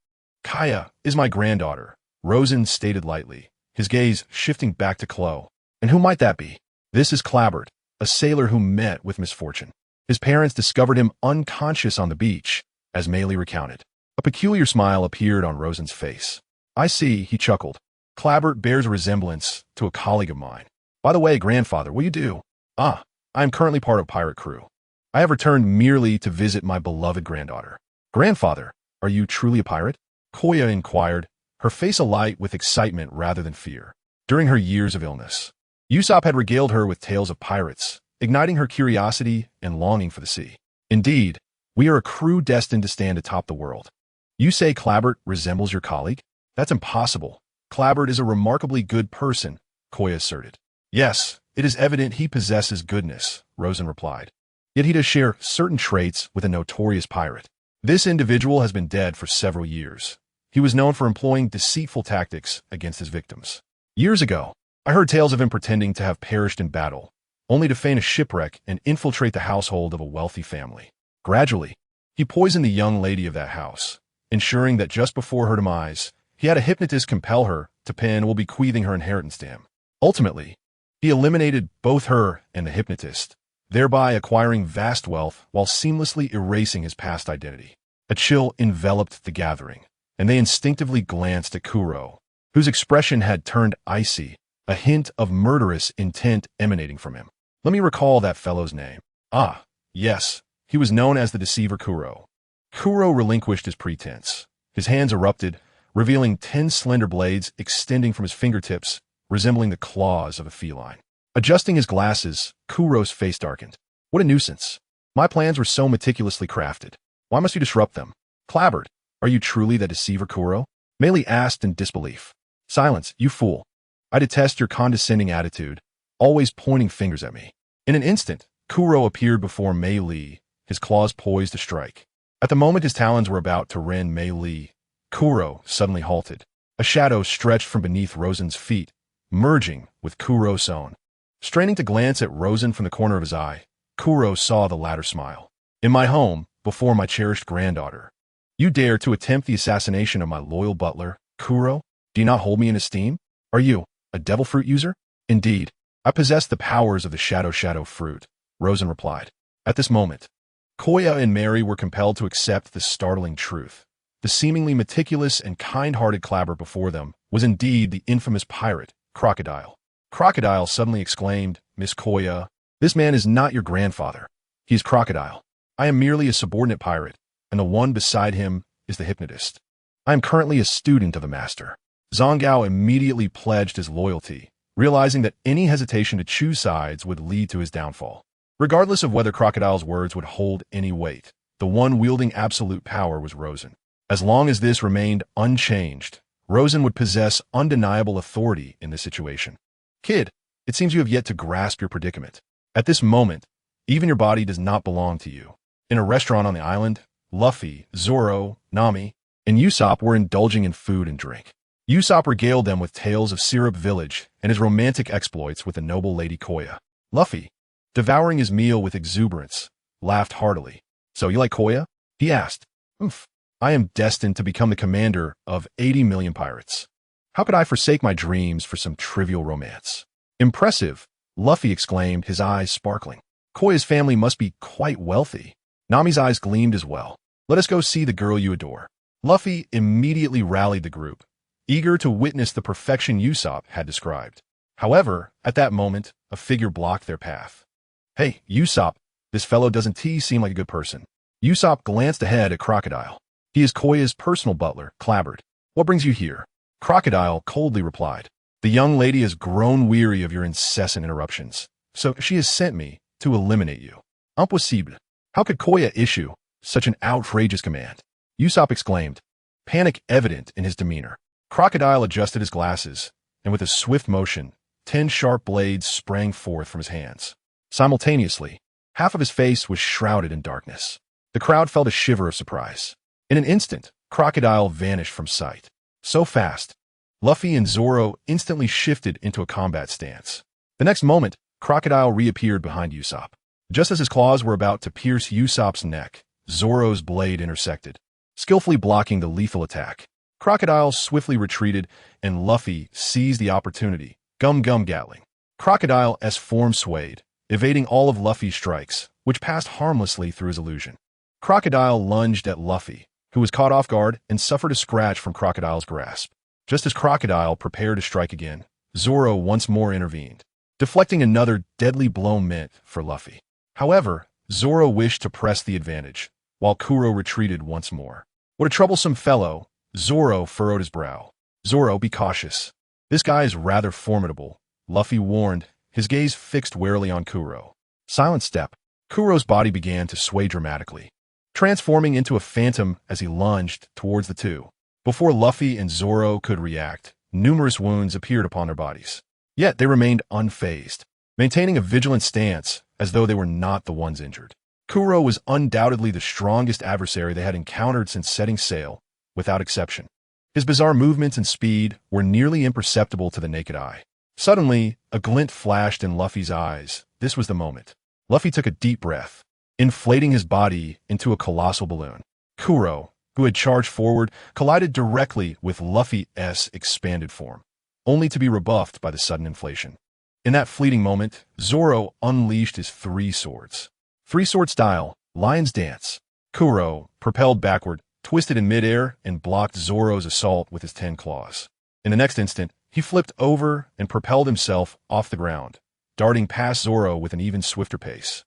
"Kaya is my granddaughter," Rosen stated lightly, his gaze shifting back to Chloe. "And who might that be?" "This is Clabbert, a sailor who met with misfortune. His parents discovered him unconscious on the beach," as Maylie recounted. A peculiar smile appeared on Rosen's face. "I see," he chuckled. "Clabbert bears a resemblance to a colleague of mine. By the way, grandfather, what do you do?" "Ah, I am currently part of pirate crew. I have returned merely to visit my beloved granddaughter." Grandfather, are you truly a pirate? Koya inquired, her face alight with excitement rather than fear. During her years of illness, Usopp had regaled her with tales of pirates, igniting her curiosity and longing for the sea. Indeed, we are a crew destined to stand atop the world. You say Clabbert resembles your colleague? That's impossible. Clabbert is a remarkably good person, Koya asserted. Yes, it is evident he possesses goodness, Rosen replied. Yet he does share certain traits with a notorious pirate. This individual has been dead for several years. He was known for employing deceitful tactics against his victims. Years ago, I heard tales of him pretending to have perished in battle, only to feign a shipwreck and infiltrate the household of a wealthy family. Gradually, he poisoned the young lady of that house, ensuring that just before her demise, he had a hypnotist compel her to pen while bequeathing her inheritance to him. Ultimately, he eliminated both her and the hypnotist, thereby acquiring vast wealth while seamlessly erasing his past identity. A chill enveloped the gathering, and they instinctively glanced at Kuro, whose expression had turned icy, a hint of murderous intent emanating from him. Let me recall that fellow's name. Ah, yes, he was known as the Deceiver Kuro. Kuro relinquished his pretense. His hands erupted, revealing 10 slender blades extending from his fingertips, resembling the claws of a feline. Adjusting his glasses, Kuro's face darkened. What a nuisance. My plans were so meticulously crafted. Why must you disrupt them? Clabbert, are you truly the Deceiver Kuro? Meili asked in disbelief. Silence, you fool. I detest your condescending attitude, always pointing fingers at me. In an instant, Kuro appeared before Meili, his claws poised to strike. At the moment his talons were about to rend Meili, Kuro suddenly halted. A shadow stretched from beneath Rosen's feet, merging with Kuro's own. Straining to glance at Rosen from the corner of his eye, Kuro saw the latter smile. In my home, before my cherished granddaughter, you dare to attempt the assassination of my loyal butler, Kuro? Do you not hold me in esteem? Are you a devil fruit user? Indeed, I possess the powers of the shadow fruit, Rosen replied. At this moment, Koya and Mary were compelled to accept the startling truth. The seemingly meticulous and kind-hearted Clabbert before them was indeed the infamous pirate, Crocodile. Crocodile suddenly exclaimed, Miss Koya, this man is not your grandfather. He is Crocodile. I am merely a subordinate pirate, and the one beside him is the hypnotist. I am currently a student of the master. Zongao immediately pledged his loyalty, realizing that any hesitation to choose sides would lead to his downfall. Regardless of whether Crocodile's words would hold any weight, the one wielding absolute power was Rosen. As long as this remained unchanged, Rosen would possess undeniable authority in this situation. Kid, it seems you have yet to grasp your predicament. At this moment, even your body does not belong to you. In a restaurant on the island, Luffy, Zoro, Nami, and Usopp were indulging in food and drink. Usopp regaled them with tales of Syrup Village and his romantic exploits with the noble Lady Koya. Luffy, devouring his meal with exuberance, laughed heartily. So you like Koya? He asked. I am destined to become the commander of 80 million pirates. How could I forsake my dreams for some trivial romance? Impressive, Luffy exclaimed, his eyes sparkling. Koya's family must be quite wealthy. Nami's eyes gleamed as well. Let us go see the girl you adore. Luffy immediately rallied the group, eager to witness the perfection Usopp had described. However, at that moment, a figure blocked their path. Hey, Usopp, this fellow doesn't seem like a good person. Usopp glanced ahead at Crocodile. He is Koya's personal butler, Clabbert. What brings you here? Crocodile coldly replied. The young lady has grown weary of your incessant interruptions, so she has sent me to eliminate you. Impossible. How could Koya issue such an outrageous command? Usopp exclaimed, panic evident in his demeanor. Crocodile adjusted his glasses, and with a swift motion, 10 sharp blades sprang forth from his hands. Simultaneously, half of his face was shrouded in darkness. The crowd felt a shiver of surprise. In an instant, Crocodile vanished from sight. So fast, Luffy and Zoro instantly shifted into a combat stance. The next moment, Crocodile reappeared behind Usopp. Just as his claws were about to pierce Usopp's neck, Zoro's blade intersected, skillfully blocking the lethal attack. Crocodile swiftly retreated, and Luffy seized the opportunity, gum gatling. Crocodile's form swayed, evading all of Luffy's strikes, which passed harmlessly through his illusion. Crocodile lunged at Luffy, who was caught off guard and suffered a scratch from Crocodile's grasp. Just as Crocodile prepared to strike again, Zoro once more intervened, deflecting another deadly blow meant for Luffy. However, Zoro wished to press the advantage, while Kuro retreated once more. What a troublesome fellow, Zoro furrowed his brow. Zoro, be cautious. This guy is rather formidable, Luffy warned, his gaze fixed warily on Kuro. Silent step. Kuro's body began to sway dramatically, transforming into a phantom as he lunged towards the two. Before Luffy and Zoro could react, numerous wounds appeared upon their bodies. Yet they remained unfazed, maintaining a vigilant stance as though they were not the ones injured. Kuro was undoubtedly the strongest adversary they had encountered since setting sail, without exception. His bizarre movements and speed were nearly imperceptible to the naked eye. Suddenly, a glint flashed in Luffy's eyes. This was the moment. Luffy took a deep breath, inflating his body into a colossal balloon. Kuro, who had charged forward, collided directly with Luffy's expanded form, only to be rebuffed by the sudden inflation. In that fleeting moment, Zoro unleashed his three swords. Three-sword style, Lion's Dance. Kuro, propelled backward, twisted in midair and blocked Zoro's assault with his 10 claws. In the next instant, he flipped over and propelled himself off the ground, darting past Zoro with an even swifter pace.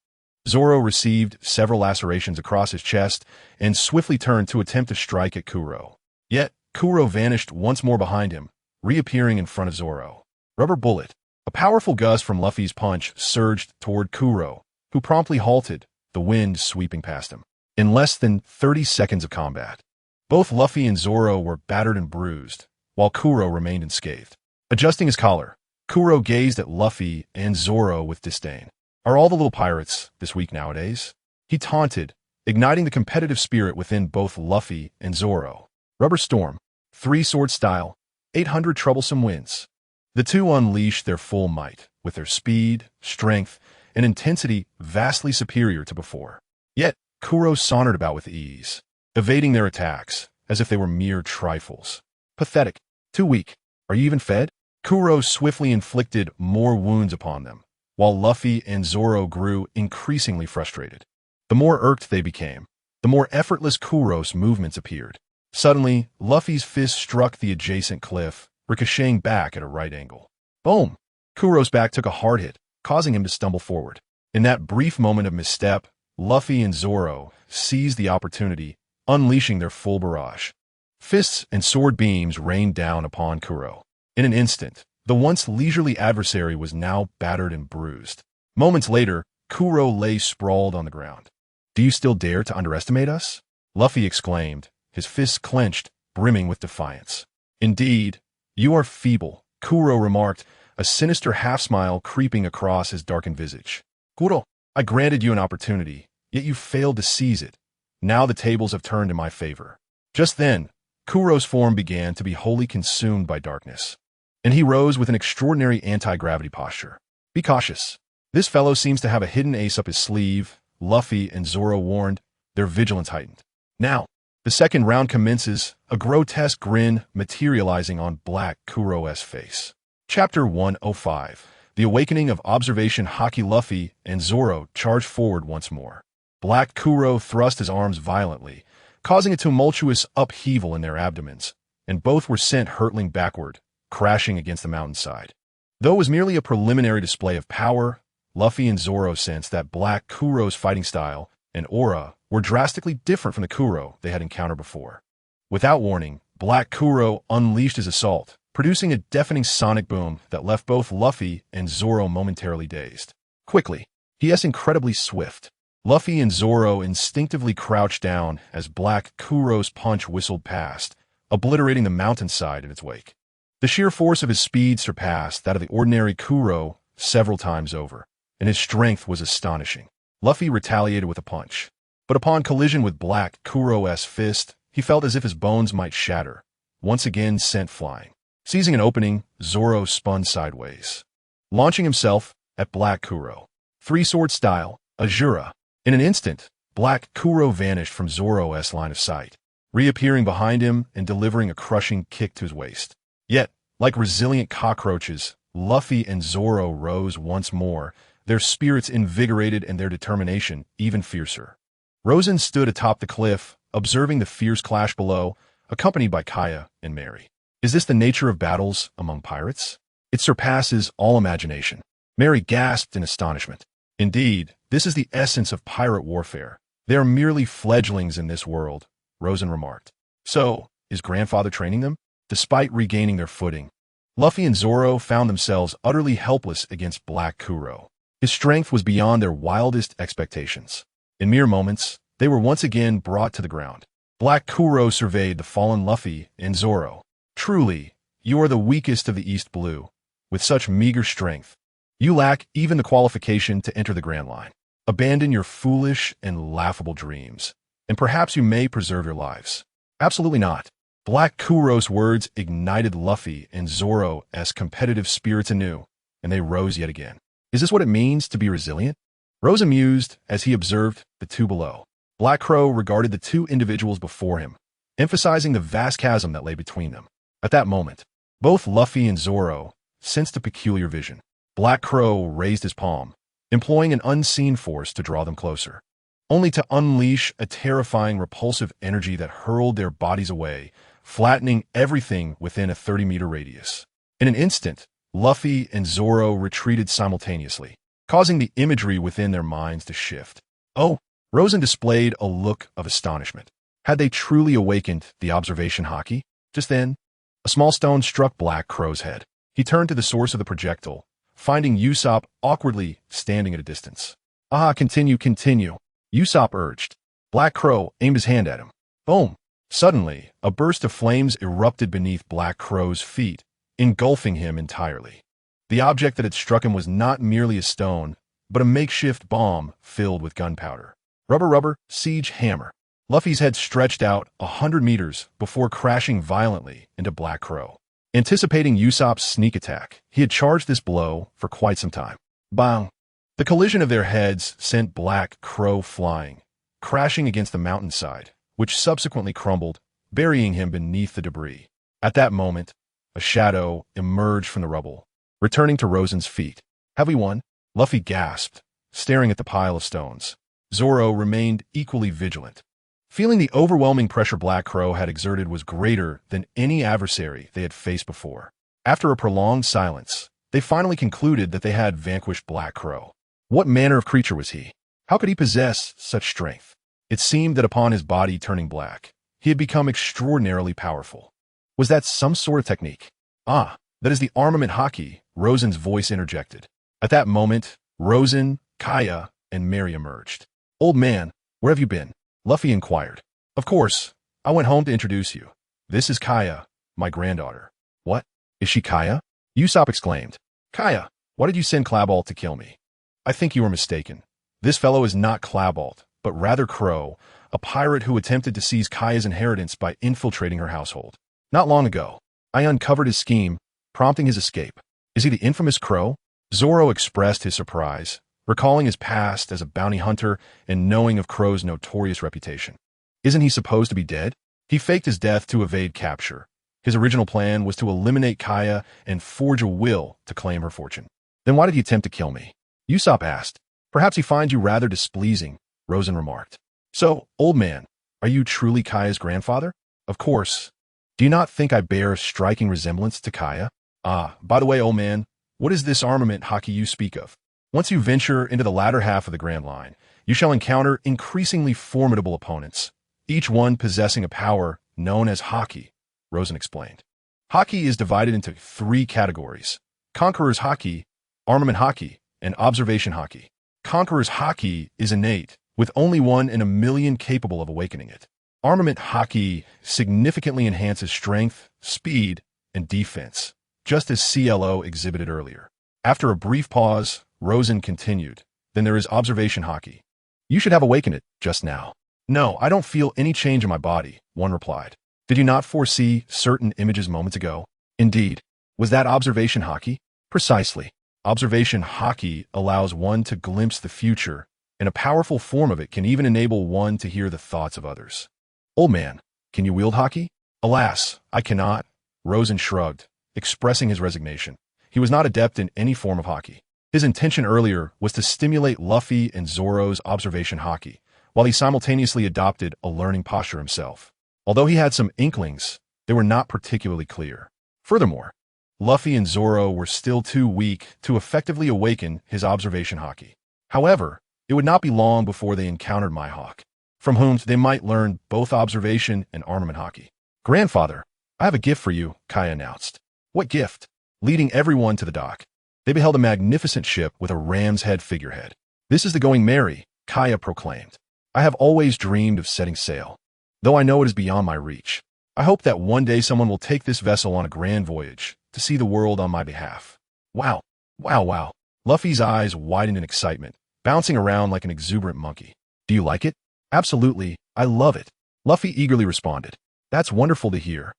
Zoro received several lacerations across his chest and swiftly turned to attempt to strike at Kuro. Yet, Kuro vanished once more behind him, reappearing in front of Zoro. Rubber bullet. A powerful gust from Luffy's punch surged toward Kuro, who promptly halted, the wind sweeping past him. In less than 30 seconds of combat, both Luffy and Zoro were battered and bruised, while Kuro remained unscathed. Adjusting his collar, Kuro gazed at Luffy and Zoro with disdain. Are all the little pirates this weak nowadays? He taunted, igniting the competitive spirit within both Luffy and Zoro. Rubber Storm. Three-sword style. 800 troublesome winds. The two unleashed their full might, with their speed, strength, and intensity vastly superior to before. Yet, Kuro sauntered about with ease, evading their attacks, as if they were mere trifles. Pathetic. Too weak. Are you even fed? Kuro swiftly inflicted more wounds upon them, while Luffy and Zoro grew increasingly frustrated. The more irked they became, the more effortless Kuro's movements appeared. Suddenly, Luffy's fist struck the adjacent cliff, ricocheting back at a right angle. Boom! Kuro's back took a hard hit, causing him to stumble forward. In that brief moment of misstep, Luffy and Zoro seized the opportunity, unleashing their full barrage. Fists and sword beams rained down upon Kuro. In an instant, the once leisurely adversary was now battered and bruised. Moments later, Kuro lay sprawled on the ground. Do you still dare to underestimate us? Luffy exclaimed, his fists clenched, brimming with defiance. Indeed, you are feeble, Kuro remarked, a sinister half-smile creeping across his darkened visage. Kuro, I granted you an opportunity, yet you failed to seize it. Now the tables have turned in my favor. Just then, Kuro's form began to be wholly consumed by darkness, and he rose with an extraordinary anti-gravity posture. Be cautious. This fellow seems to have a hidden ace up his sleeve, Luffy and Zoro warned, their vigilance heightened. Now, the second round commences, a grotesque grin materializing on Black Kuro's face. Chapter 105. The Awakening of Observation. Haki. Luffy and Zoro charged forward once more. Black Kuro thrust his arms violently, causing a tumultuous upheaval in their abdomens, and both were sent hurtling backward, crashing against the mountainside. Though it was merely a preliminary display of power, Luffy and Zoro sensed that Black Kuro's fighting style and aura were drastically different from the Kuro they had encountered before. Without warning, Black Kuro unleashed his assault, producing a deafening sonic boom that left both Luffy and Zoro momentarily dazed. Quickly, he is incredibly swift. Luffy and Zoro instinctively crouched down as Black Kuro's punch whistled past, obliterating the mountainside in its wake. The sheer force of his speed surpassed that of the ordinary Kuro several times over, and his strength was astonishing. Luffy retaliated with a punch, but upon collision with Black Kuro's fist, he felt as if his bones might shatter, once again sent flying. Seizing an opening, Zoro spun sideways, launching himself at Black Kuro. Three-sword style, Azura. In an instant, Black Kuro vanished from Zoro's line of sight, reappearing behind him and delivering a crushing kick to his waist. Yet, like resilient cockroaches, Luffy and Zoro rose once more, their spirits invigorated and their determination even fiercer. Rosen stood atop the cliff, observing the fierce clash below, accompanied by Kaya and Mary. Is this the nature of battles among pirates? It surpasses all imagination. Mary gasped in astonishment. Indeed, this is the essence of pirate warfare, They are merely fledglings in this world, Rosen remarked. So, is grandfather training them? Despite regaining their footing, Luffy and Zoro found themselves utterly helpless against Black Kuro. His strength was beyond their wildest expectations. In mere moments, they were once again brought to the ground. Black Kuro surveyed the fallen Luffy and Zoro. Truly, you are the weakest of the East Blue. With such meager strength, you lack even the qualification to enter the Grand Line. Abandon your foolish and laughable dreams, and perhaps you may preserve your lives. Absolutely not. Black Kuro's words ignited Luffy and Zoro's competitive spirits anew, and they rose yet again. Is this what it means to be resilient? Rose amused as he observed the two below. Black Crow regarded the two individuals before him, emphasizing the vast chasm that lay between them. At that moment, both Luffy and Zoro sensed a peculiar vision. Black Crow raised his palm, employing an unseen force to draw them closer, only to unleash a terrifying, repulsive energy that hurled their bodies away, flattening everything within a 30-meter radius. In an instant, Luffy and Zoro retreated simultaneously, causing the imagery within their minds to shift. Oh! Rosen displayed a look of astonishment. Had they truly awakened the observation haki? Just then, a small stone struck Black Crow's head. He turned to the source of the projectile, finding Usopp awkwardly standing at a distance. Continue. Usopp urged. Black Crow aimed his hand at him. Boom! Suddenly, a burst of flames erupted beneath Black Crow's feet, engulfing him entirely. The object that had struck him was not merely a stone, but a makeshift bomb filled with gunpowder. Rubber, siege hammer. Luffy's head stretched out 100 meters before crashing violently into Black Crow. Anticipating Usopp's sneak attack, he had charged this blow for quite some time. Bang! The collision of their heads sent Black Crow flying, crashing against the mountainside, which subsequently crumbled, burying him beneath the debris. At that moment, a shadow emerged from the rubble, returning to Rosen's feet. Have we won? Luffy gasped, staring at the pile of stones. Zoro remained equally vigilant. Feeling the overwhelming pressure Black Crow had exerted was greater than any adversary they had faced before. After a prolonged silence, they finally concluded that they had vanquished Black Crow. What manner of creature was he? How could he possess such strength? It seemed that upon his body turning black, he had become extraordinarily powerful. Was that some sort of technique? That is the armament haki, Rosen's voice interjected. At that moment, Rosen, Kaya, and Mary emerged. Old man, where have you been? Luffy inquired. Of course, I went home to introduce you. This is Kaya, my granddaughter. What? Is she Kaya? Usopp exclaimed. Kaya, why did you send Clabalt to kill me? I think you were mistaken. This fellow is not Clabalt, but rather Crow, a pirate who attempted to seize Kaya's inheritance by infiltrating her household. Not long ago, I uncovered his scheme, prompting his escape. Is he the infamous Crow? Zoro expressed his surprise, recalling his past as a bounty hunter and knowing of Crow's notorious reputation. Isn't he supposed to be dead? He faked his death to evade capture. His original plan was to eliminate Kaya and forge a will to claim her fortune. Then why did he attempt to kill me? Usopp asked. Perhaps he finds you rather displeasing, Rosen remarked. So, old man, are you truly Kaya's grandfather? Of course. Do you not think I bear a striking resemblance to Kaya? By the way, old man, what is this armament haki you speak of? Once you venture into the latter half of the Grand Line, you shall encounter increasingly formidable opponents, each one possessing a power known as haki, Rosen explained. Haki is divided into 3 categories: Conqueror's haki, armament haki, and observation haki. Conqueror's haki is innate, with only 1 in a million capable of awakening it. Armament haki significantly enhances strength, speed, and defense, just as CLO exhibited earlier. After a brief pause, Rosen continued. Then there is observation haki. You should have awakened it just now. No, I don't feel any change in my body, one replied. Did you not foresee certain images moments ago? Indeed. Was that observation haki? Precisely. Observation haki allows one to glimpse the future, and a powerful form of it can even enable one to hear the thoughts of others. Old man, can you wield haki? Alas, I cannot. Rosen shrugged, expressing his resignation. He was not adept in any form of haki. His intention earlier was to stimulate Luffy and Zoro's observation haki, while he simultaneously adopted a learning posture himself. Although he had some inklings, they were not particularly clear. Furthermore, Luffy and Zoro were still too weak to effectively awaken his observation haki. However, it would not be long before they encountered Mihawk. from whom they might learn both observation and armament hockey. Grandfather, I have a gift for you, Kaya announced. What gift? Leading everyone to the dock. They beheld a magnificent ship with a ram's head figurehead. This is the Going Merry, Kaya proclaimed. I have always dreamed of setting sail, though I know it is beyond my reach. I hope that one day someone will take this vessel on a grand voyage to see the world on my behalf. Wow, wow, wow. Luffy's eyes widened in excitement, bouncing around like an exuberant monkey. Do you like it? Absolutely, I love it. Luffy eagerly responded. That's wonderful to hear.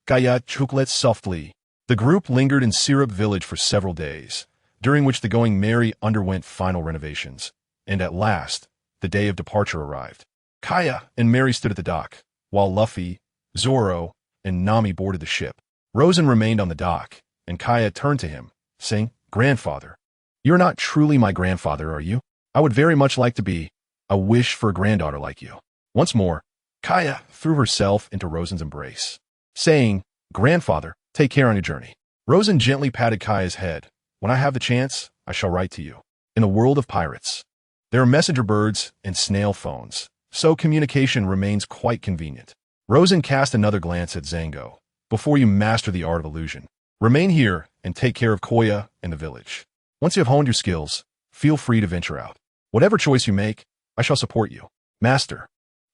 Kaya chucklet softly. The group lingered in Syrup Village for several days, during which the Going Merry underwent final renovations, and at last, the day of departure arrived. Kaya and Merry stood at the dock, while Luffy, Zoro, and Nami boarded the ship. Rosen remained on the dock, and Kaya turned to him, saying, Grandfather, you're not truly my grandfather, are you? I would very much like to be. I wish for a granddaughter like you. Once more, Kaya threw herself into Rosen's embrace, saying, Grandfather, take care on your journey. Rosen gently patted Kaya's head. When I have the chance, I shall write to you. In the world of pirates, there are messenger birds and snail phones, so communication remains quite convenient. Rosen cast another glance at Zango. Before you master the art of illusion, remain here and take care of Koya and the village. Once you have honed your skills, feel free to venture out. Whatever choice you make, I shall support you. Master,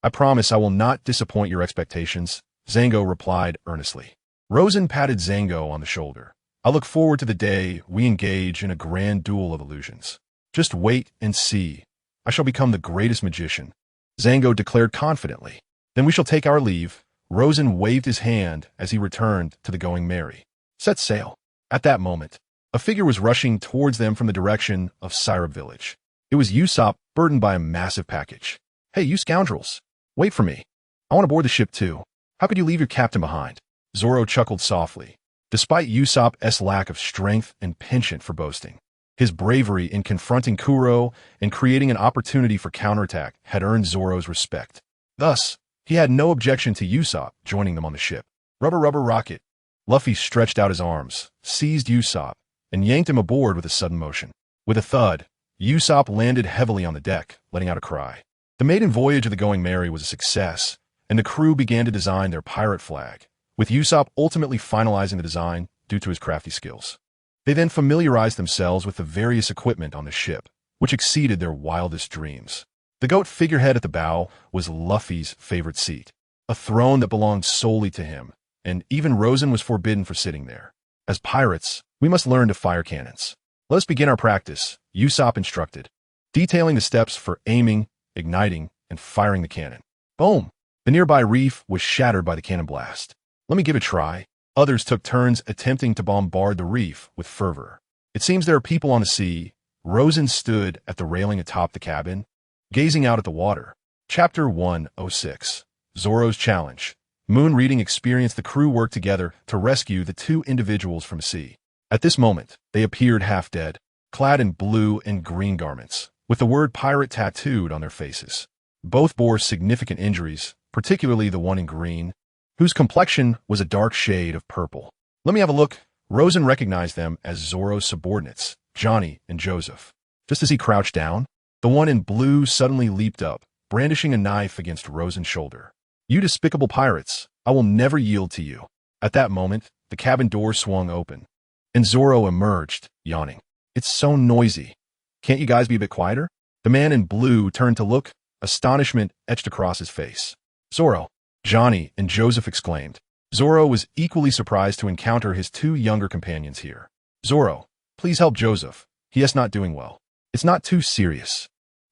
I promise I will not disappoint your expectations, Zango replied earnestly. Rosen patted Zango on the shoulder. I look forward to the day we engage in a grand duel of illusions. Just wait and see. I shall become the greatest magician, Zango declared confidently. Then we shall take our leave. Rosen waved his hand as he returned to the Going Merry. Set sail. At that moment, a figure was rushing towards them from the direction of Syrup Village. It was Usopp, burdened by a massive package. Hey, you scoundrels. Wait for me. I want to board the ship too. How could you leave your captain behind? Zoro chuckled softly. Despite Usopp's lack of strength and penchant for boasting, his bravery in confronting Kuro and creating an opportunity for counterattack had earned Zoro's respect. Thus, he had no objection to Usopp joining them on the ship. Rubber rocket. Luffy stretched out his arms, seized Usopp, and yanked him aboard with a sudden motion. With a thud, Usopp landed heavily on the deck, letting out a cry. The maiden voyage of the Going Merry was a success, and the crew began to design their pirate flag, with Usopp ultimately finalizing the design due to his crafty skills. They then familiarized themselves with the various equipment on the ship, which exceeded their wildest dreams. The goat figurehead at the bow was Luffy's favorite seat, a throne that belonged solely to him, and even Rosen was forbidden for sitting there. As pirates, we must learn to fire cannons. Let us begin our practice, Usopp instructed, detailing the steps for aiming, igniting, and firing the cannon. Boom! The nearby reef was shattered by the cannon blast. Let me give it a try. Others took turns attempting to bombard the reef with fervor. It seems there are people on the sea. Rosen stood at the railing atop the cabin, gazing out at the water. Chapter 106. Zoro's Challenge. Moon reading experienced the crew work together to rescue the two individuals from sea. At this moment, they appeared half dead, clad in blue and green garments, with the word pirate tattooed on their faces. Both bore significant injuries, particularly the one in green, whose complexion was a dark shade of purple. Let me have a look. Rosen recognized them as Zoro's subordinates, Johnny and Joseph. Just as he crouched down, the one in blue suddenly leaped up, brandishing a knife against Rosen's shoulder. You despicable pirates, I will never yield to you. At that moment, the cabin door swung open, and Zoro emerged, yawning. It's so noisy. Can't you guys be a bit quieter? The man in blue turned to look, astonishment etched across his face. Zoro, Johnny and Joseph exclaimed. Zoro was equally surprised to encounter his two younger companions here. Zoro, please help Joseph. He is not doing well. It's not too serious.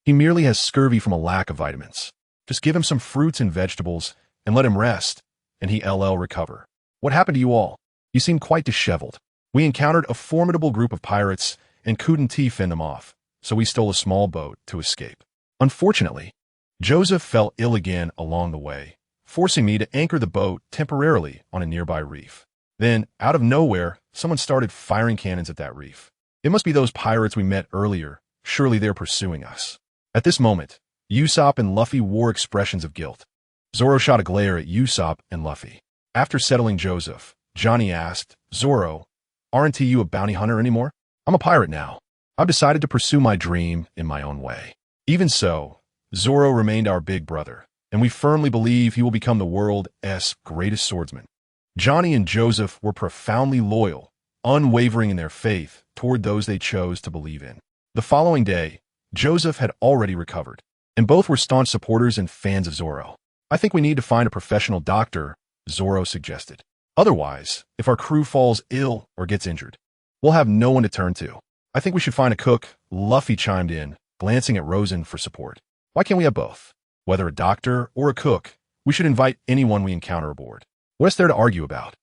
He merely has scurvy from a lack of vitamins. Just give him some fruits and vegetables and let him rest, and he'll recover. What happened to you all? You seem quite disheveled. We encountered a formidable group of pirates and couldn't fend them off, so we stole a small boat to escape. Unfortunately, Joseph fell ill again along the way, forcing me to anchor the boat temporarily on a nearby reef. Then, out of nowhere, someone started firing cannons at that reef. It must be those pirates we met earlier. Surely they're pursuing us. At this moment, Usopp and Luffy wore expressions of guilt. Zoro shot a glare at Usopp and Luffy. After settling Joseph, Johnny asked, Zoro, aren't you a bounty hunter anymore? I'm a pirate now. I've decided to pursue my dream in my own way. Even so, Zoro remained our big brother, and we firmly believe he will become the world's greatest swordsman. Johnny and Joseph were profoundly loyal, unwavering in their faith toward those they chose to believe in. The following day, Joseph had already recovered, and both were staunch supporters and fans of Zoro. I think we need to find a professional doctor, Zoro suggested. Otherwise, if our crew falls ill or gets injured, we'll have no one to turn to. I think we should find a cook, Luffy chimed in, glancing at Rosen for support. Why can't we have both? Whether a doctor or a cook, we should invite anyone we encounter aboard. What is there to argue about?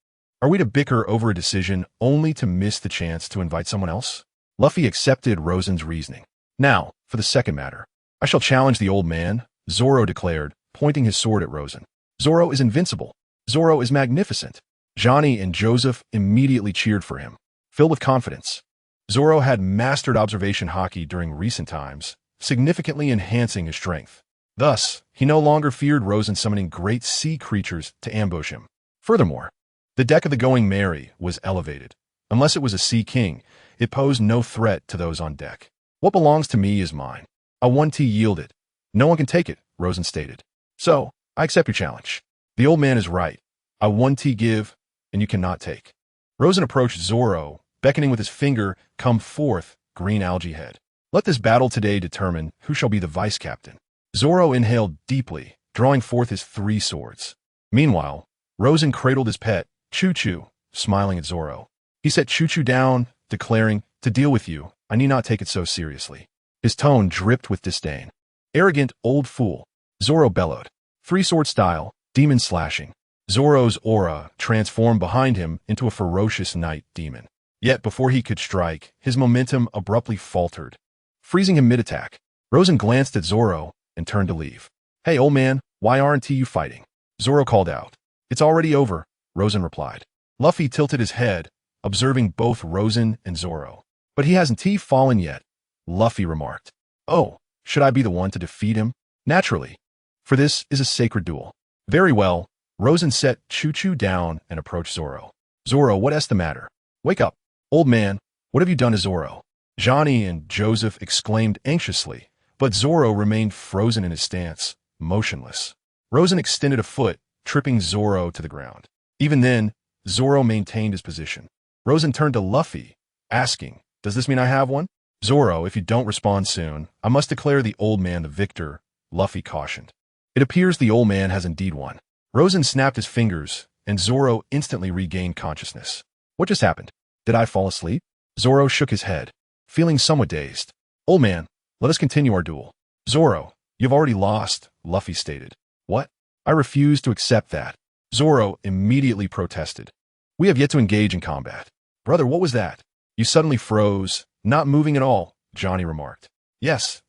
Are we to bicker over a decision only to miss the chance to invite someone else? Luffy accepted Rosen's reasoning. Now, for the second matter. I shall challenge the old man, Zoro declared, pointing his sword at Rosen. Zoro is invincible. Zoro is magnificent. Johnny and Joseph immediately cheered for him, filled with confidence. Zoro had mastered observation haki during recent times, significantly enhancing his strength. Thus, he no longer feared Rosen summoning great sea creatures to ambush him. Furthermore, the deck of the Going Merry was elevated. Unless it was a sea king, it posed no threat to those on deck. What belongs to me is mine. A 1T yielded. No one can take it, Rosen stated. So, I accept your challenge. The old man is right. A 1T give, and you cannot take. Rosen approached Zoro, beckoning with his finger, come forth, green algae head. Let this battle today determine who shall be the vice captain. Zoro inhaled deeply, drawing forth his 3 swords. Meanwhile, Rosen cradled his pet, Choo-Choo, smiling at Zoro. He set Choo-Choo down, declaring, to deal with you, I need not take it so seriously. His tone dripped with disdain. Arrogant old fool, Zoro bellowed. 3-sword style, demon slashing. Zoro's aura transformed behind him into a ferocious night demon. Yet before he could strike, his momentum abruptly faltered, freezing him mid-attack. Rosen glanced at Zoro and turned to leave. Hey, old man, why aren't you fighting? Zoro called out. It's already over, Rosen replied. Luffy tilted his head, observing both Rosen and Zoro. But he hasn't fallen yet, Luffy remarked. Oh, should I be the one to defeat him? Naturally, for this is a sacred duel. Very well, Rosen set Choo-Choo down and approached Zoro. Zoro, what's the matter? Wake up. Old man, what have you done to Zoro? Johnny and Joseph exclaimed anxiously, but Zoro remained frozen in his stance, motionless. Rosen extended a foot, tripping Zoro to the ground. Even then, Zoro maintained his position. Rosen turned to Luffy, asking, does this mean I have one? Zoro, if you don't respond soon, I must declare the old man the victor, Luffy cautioned. It appears the old man has indeed won. Rosen snapped his fingers, and Zoro instantly regained consciousness. What just happened? Did I fall asleep? Zoro shook his head, feeling somewhat dazed. Old man, let us continue our duel. Zoro, you've already lost, Luffy stated. What? I refuse to accept that. Zoro immediately protested. We have yet to engage in combat. Brother, what was that? You suddenly froze, not moving at all, Johnny remarked. Yes,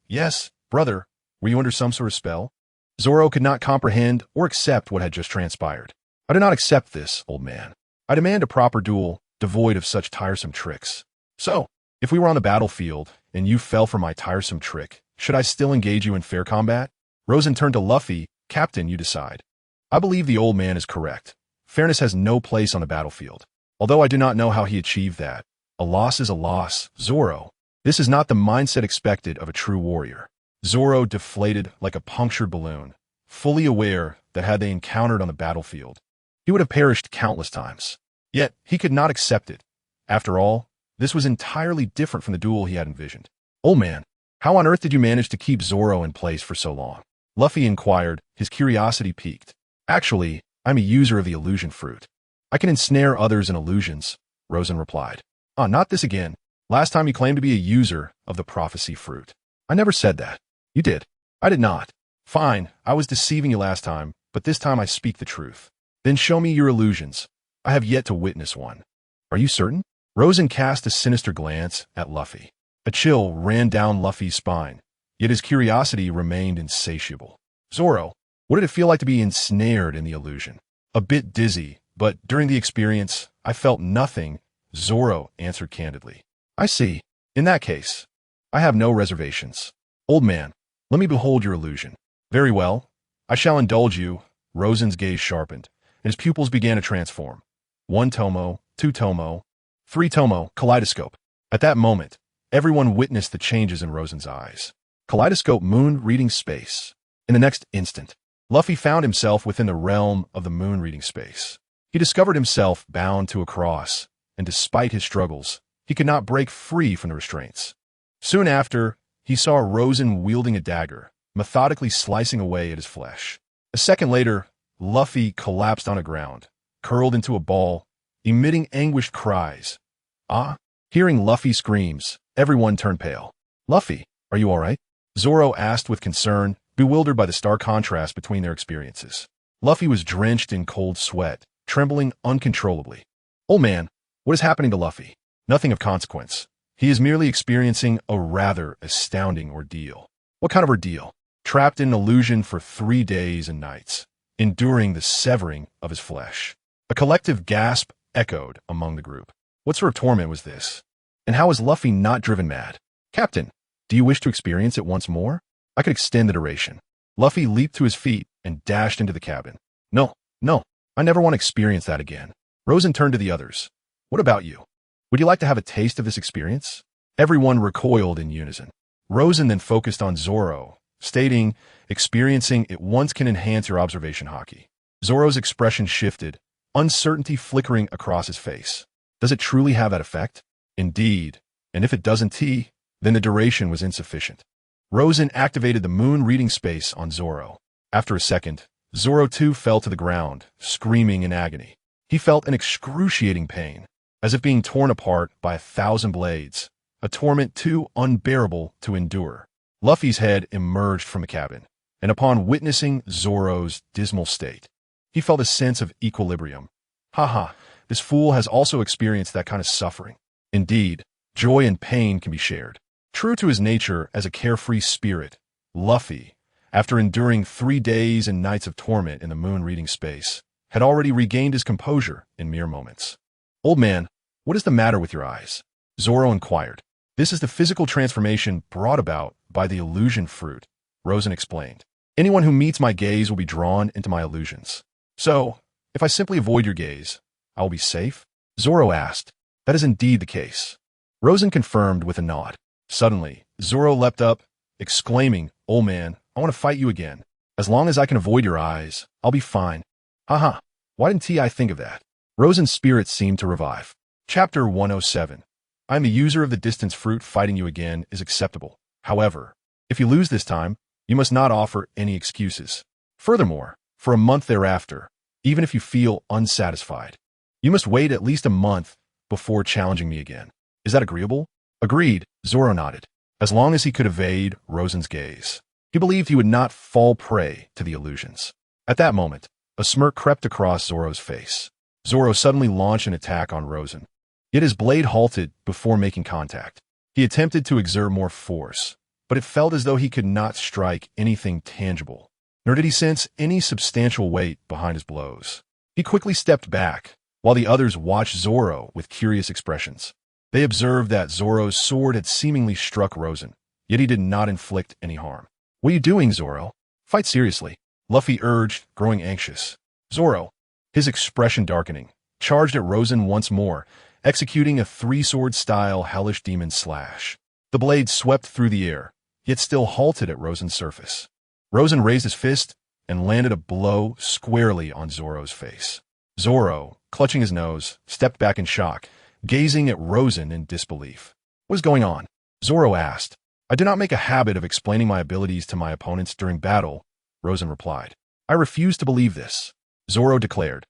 brother. Were you under some sort of spell? Zoro could not comprehend or accept what had just transpired. I do not accept this, old man. I demand a proper duel, devoid of such tiresome tricks. So, if we were on the battlefield, and you fell for my tiresome trick, should I still engage you in fair combat? Rosen turned to Luffy. Captain, you decide. I believe the old man is correct. Fairness has no place on the battlefield. Although I do not know how he achieved that. A loss is a loss, Zoro. This is not the mindset expected of a true warrior. Zoro deflated like a punctured balloon, fully aware that had they encountered on the battlefield, he would have perished countless times. Yet, he could not accept it. After all, this was entirely different from the duel he had envisioned. Old man, how on earth did you manage to keep Zoro in place for so long? Luffy inquired, his curiosity piqued. Actually, I'm a user of the illusion fruit. I can ensnare others in illusions, Rosen replied. Not this again. Last time you claimed to be a user of the prophecy fruit. I never said that. You did. I did not. Fine, I was deceiving you last time, but this time I speak the truth. Then show me your illusions. I have yet to witness one. Are you certain? Rosen cast a sinister glance at Luffy. A chill ran down Luffy's spine, yet his curiosity remained insatiable. Zoro, what did it feel like to be ensnared in the illusion? A bit dizzy, but during the experience, I felt nothing, Zoro answered candidly. I see. In that case, I have no reservations. Old man, let me behold your illusion. Very well. I shall indulge you. Rosen's gaze sharpened, and his pupils began to transform. 1 tomo, 2 tomo, 3 tomo, kaleidoscope. At that moment, everyone witnessed the changes in Rosen's eyes. Kaleidoscope moon reading space. In the next instant, Luffy found himself within the realm of the moon reading space. He discovered himself bound to a cross, and despite his struggles, he could not break free from the restraints. Soon after, he saw Rosen wielding a dagger, methodically slicing away at his flesh. A second later, Luffy collapsed on the ground, curled into a ball, emitting anguished cries. Ah! Hearing Luffy's screams, everyone turned pale. Luffy, are you all right? Zoro asked with concern, bewildered by the stark contrast between their experiences. Luffy was drenched in cold sweat, trembling uncontrollably. Old man, what is happening to Luffy? Nothing of consequence. He is merely experiencing a rather astounding ordeal. What kind of ordeal? Trapped in an illusion for 3 days and nights, enduring the severing of his flesh. A collective gasp echoed among the group. What sort of torment was this? And how is Luffy not driven mad? Captain, do you wish to experience it once more? I could extend the duration. Luffy leaped to his feet and dashed into the cabin. No, I never want to experience that again. Rosen turned to the others. What about you? Would you like to have a taste of this experience? Everyone recoiled in unison. Rosen then focused on Zoro, stating, experiencing it once can enhance your observation haki. Zoro's expression shifted, uncertainty flickering across his face. Does it truly have that effect? Indeed, and if it doesn't, then the duration was insufficient. Rosen activated the moon reading space on Zoro. After a second, Zoro too fell to the ground, screaming in agony. He felt an excruciating pain, as if being torn apart by 1,000 blades, a torment too unbearable to endure. Luffy's head emerged from the cabin, and upon witnessing Zoro's dismal state, he felt a sense of equilibrium. Haha, this fool has also experienced that kind of suffering. Indeed, joy and pain can be shared. True to his nature as a carefree spirit, Luffy, after enduring 3 days and nights of torment in the moon reading space, had already regained his composure in mere moments. Old man, what is the matter with your eyes? Zoro inquired. This is the physical transformation brought about by the illusion fruit, Rosen explained. Anyone who meets my gaze will be drawn into my illusions. So, if I simply avoid your gaze, I will be safe? Zoro asked. That is indeed the case. Rosen confirmed with a nod. Suddenly, Zoro leapt up, exclaiming, Old man, I want to fight you again. As long as I can avoid your eyes, I'll be fine. Haha, why didn't I think of that? Rosen's spirit seemed to revive. Chapter 107. I am the user of the distance fruit. Fighting you again is acceptable. However, if you lose this time, you must not offer any excuses. Furthermore, for a month thereafter, even if you feel unsatisfied, you must wait at least a month before challenging me again. Is that agreeable? Agreed, Zoro nodded. As long as he could evade Rosen's gaze, he believed he would not fall prey to the illusions. At that moment, a smirk crept across Zoro's face. Zoro suddenly launched an attack on Rosen. Yet his blade halted before making contact. He attempted to exert more force, but it felt as though he could not strike anything tangible, nor did he sense any substantial weight behind his blows. He quickly stepped back, while the others watched Zoro with curious expressions. They observed that Zoro's sword had seemingly struck Rosen, yet he did not inflict any harm. What are you doing, Zoro? Fight seriously, Luffy urged, growing anxious. Zoro, his expression darkening, charged at Rosen once more, executing a 3-sword style hellish demon slash. The blade swept through the air, yet still halted at Rosen's surface. Rosen raised his fist and landed a blow squarely on Zoro's face. Zoro, clutching his nose, stepped back in shock, gazing at Rosen in disbelief. What is going on? Zoro asked. I do not make a habit of explaining my abilities to my opponents during battle, Rosen replied. I refuse to believe this. Zoro declared.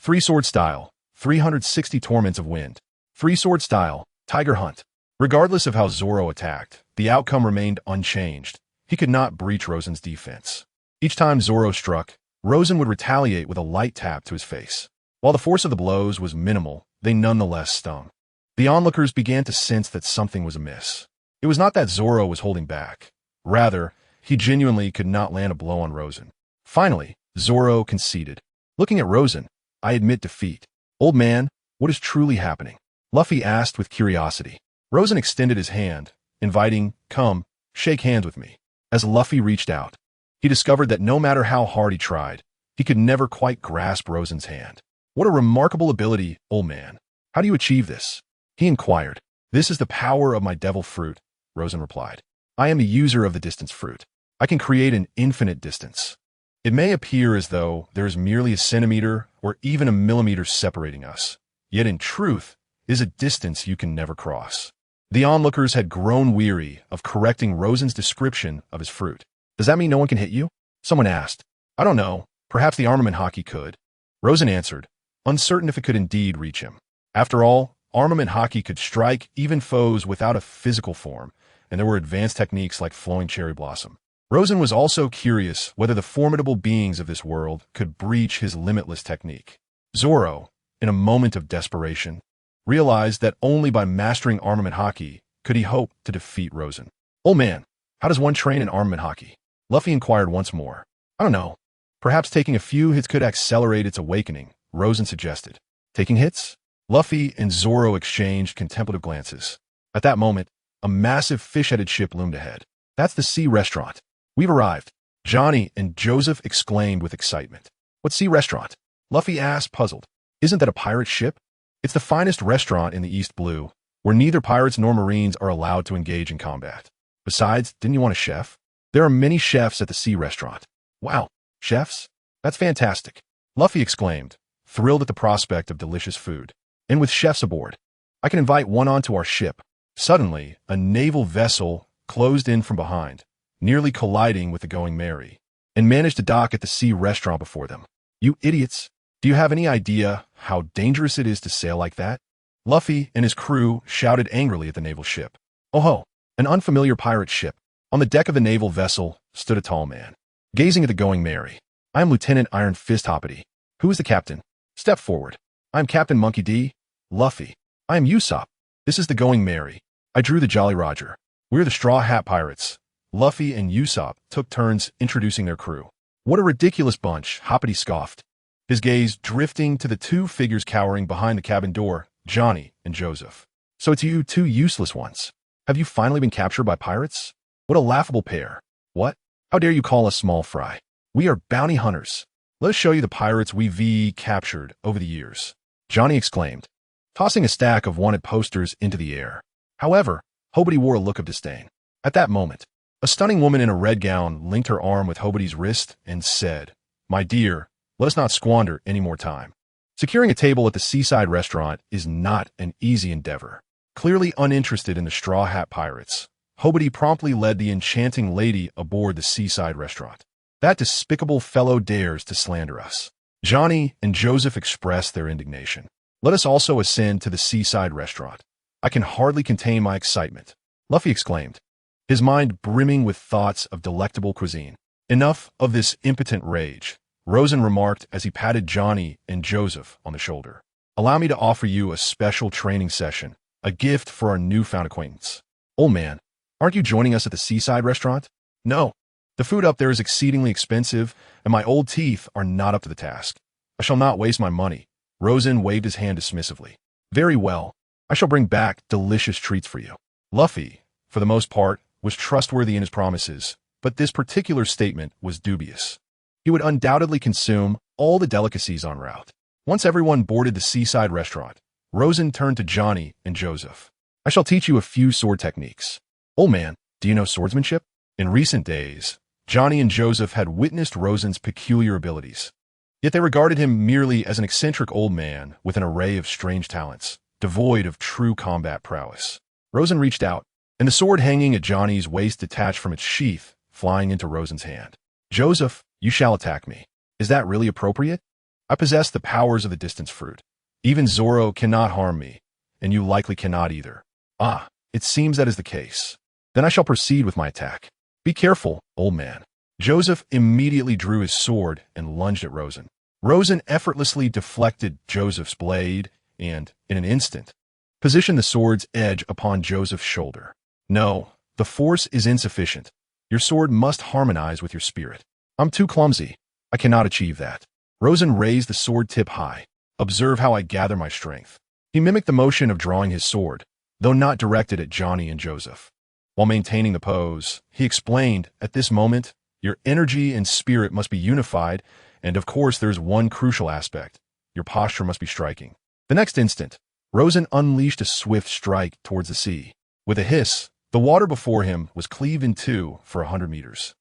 3-sword style, 360 torments of wind. 3-sword style, tiger hunt. Regardless of how Zoro attacked, the outcome remained unchanged. He could not breach Rosen's defense. Each time Zoro struck, Rosen would retaliate with a light tap to his face. While the force of the blows was minimal, they nonetheless stung. The onlookers began to sense that something was amiss. It was not that Zoro was holding back. Rather, he genuinely could not land a blow on Rosen. Finally, Zoro conceded. Looking at Rosen, I admit defeat. Old man, what is truly happening? Luffy asked with curiosity. Rosen extended his hand, inviting, come, shake hands with me. As Luffy reached out, he discovered that no matter how hard he tried, he could never quite grasp Rosen's hand. What a remarkable ability, old man. How do you achieve this? He inquired. This is the power of my devil fruit, Rosen replied. I am a user of the distance fruit. I can create an infinite distance. It may appear as though there is merely a centimeter or even a millimeter separating us, yet in truth is a distance you can never cross. The onlookers had grown weary of correcting Rosen's description of his fruit. Does that mean no one can hit you? Someone asked. I don't know. Perhaps the armament hockey could. Rosen answered, uncertain if it could indeed reach him. After all, armament hockey could strike even foes without a physical form, and there were advanced techniques like flowing cherry blossom. Rosen was also curious whether the formidable beings of this world could breach his limitless technique. Zoro, in a moment of desperation, realized that only by mastering armament hockey could he hope to defeat Rosen. Old man, how does one train in armament hockey? Luffy inquired once more. I don't know. Perhaps taking a few hits could accelerate its awakening, Rosen suggested. Taking hits? Luffy and Zoro exchanged contemplative glances. At that moment, a massive fish-headed ship loomed ahead. That's the sea restaurant. We've arrived. Johnny and Joseph exclaimed with excitement. What sea restaurant? Luffy asked, puzzled. Isn't that a pirate ship? It's the finest restaurant in the East Blue, where neither pirates nor marines are allowed to engage in combat. Besides, didn't you want a chef? There are many chefs at the sea restaurant. Wow, chefs? That's fantastic. Luffy exclaimed, thrilled at the prospect of delicious food. And with chefs aboard, I can invite one onto our ship. Suddenly, a naval vessel closed in from behind, nearly colliding with the Going Merry, and managed to dock at the sea restaurant before them. You idiots! Do you have any idea how dangerous it is to sail like that? Luffy and his crew shouted angrily at the naval ship. Oh ho! An unfamiliar pirate ship. On the deck of the naval vessel stood a tall man, gazing at the Going Merry. I am Lieutenant Iron Fist Hoppity. Who is the captain? Step forward. I am Captain Monkey D. Luffy. I am Usopp. This is the Going Merry. I drew the Jolly Roger. We're the Straw Hat Pirates. Luffy and Usopp took turns introducing their crew. What a ridiculous bunch, Hoppity scoffed, his gaze drifting to the two figures cowering behind the cabin door, Johnny and Joseph. So it's you two useless ones. Have you finally been captured by pirates? What a laughable pair. What? How dare you call us small fry? We are bounty hunters. Let us show you the pirates we've captured over the years, Johnny exclaimed, tossing a stack of wanted posters into the air. However, Hobbity wore a look of disdain. At that moment, a stunning woman in a red gown linked her arm with Hobbity's wrist and said, My dear, let us not squander any more time. Securing a table at the seaside restaurant is not an easy endeavor. Clearly uninterested in the Straw Hat Pirates, Hobbity promptly led the enchanting lady aboard the seaside restaurant. That despicable fellow dares to slander us. Johnny and Joseph expressed their indignation. Let us also ascend to the seaside restaurant. I can hardly contain my excitement, Luffy exclaimed, his mind brimming with thoughts of delectable cuisine. Enough of this impotent rage, Rosen remarked as he patted Johnny and Joseph on the shoulder. Allow me to offer you a special training session, a gift for our newfound acquaintance. Old man, aren't you joining us at the seaside restaurant? No. The food up there is exceedingly expensive, and my old teeth are not up to the task. I shall not waste my money. Rosen waved his hand dismissively. Very well. I shall bring back delicious treats for you. Luffy, for the most part, was trustworthy in his promises, but this particular statement was dubious. He would undoubtedly consume all the delicacies en route. Once everyone boarded the seaside restaurant, Rosen turned to Johnny and Joseph. I shall teach you a few sword techniques. Old man, do you know swordsmanship? In recent days, Johnny and Joseph had witnessed Rosen's peculiar abilities. Yet they regarded him merely as an eccentric old man with an array of strange talents, devoid of true combat prowess. Rosen reached out, and the sword hanging at Johnny's waist detached from its sheath, flying into Rosen's hand. Joseph, you shall attack me. Is that really appropriate? I possess the powers of the distance fruit. Even Zoro cannot harm me, and you likely cannot either. Ah, it seems that is the case. Then I shall proceed with my attack. Be careful, old man. Joseph immediately drew his sword and lunged at Rosen. Rosen effortlessly deflected Joseph's blade and, in an instant, positioned the sword's edge upon Joseph's shoulder. No, the force is insufficient. Your sword must harmonize with your spirit. I'm too clumsy. I cannot achieve that. Rosen raised the sword tip high. Observe how I gather my strength. He mimicked the motion of drawing his sword, though not directed at Johnny and Joseph. While maintaining the pose, he explained, at this moment, your energy and spirit must be unified, and of course there's one crucial aspect. Your posture must be striking. The next instant, Rosen unleashed a swift strike towards the sea. With a hiss, The water before him was cleaved in two for 100 meters.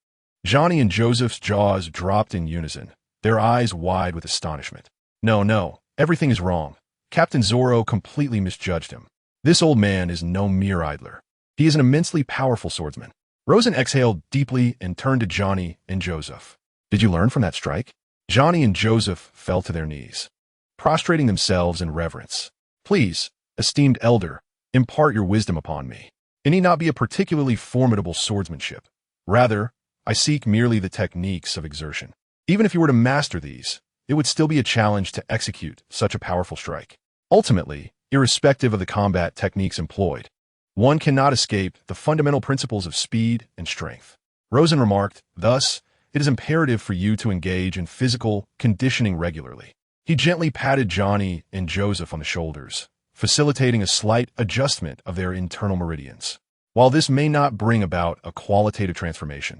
Johnny and Joseph's jaws dropped in unison, their eyes wide with astonishment. No, everything is wrong. Captain Zorro completely misjudged him. This old man is no mere idler. He is an immensely powerful swordsman. Rosen exhaled deeply and turned to Johnny and Joseph. Did you learn from that strike? Johnny and Joseph fell to their knees, prostrating themselves in reverence. Please, esteemed elder, impart your wisdom upon me. It need not be a particularly formidable swordsmanship. Rather, I seek merely the techniques of exertion. Even if you were to master these, it would still be a challenge to execute such a powerful strike. Ultimately, irrespective of the combat techniques employed, one cannot escape the fundamental principles of speed and strength. Rosen remarked, thus, it is imperative for you to engage in physical conditioning regularly. He gently patted Johnny and Joseph on the shoulders, facilitating a slight adjustment of their internal meridians. While this may not bring about a qualitative transformation,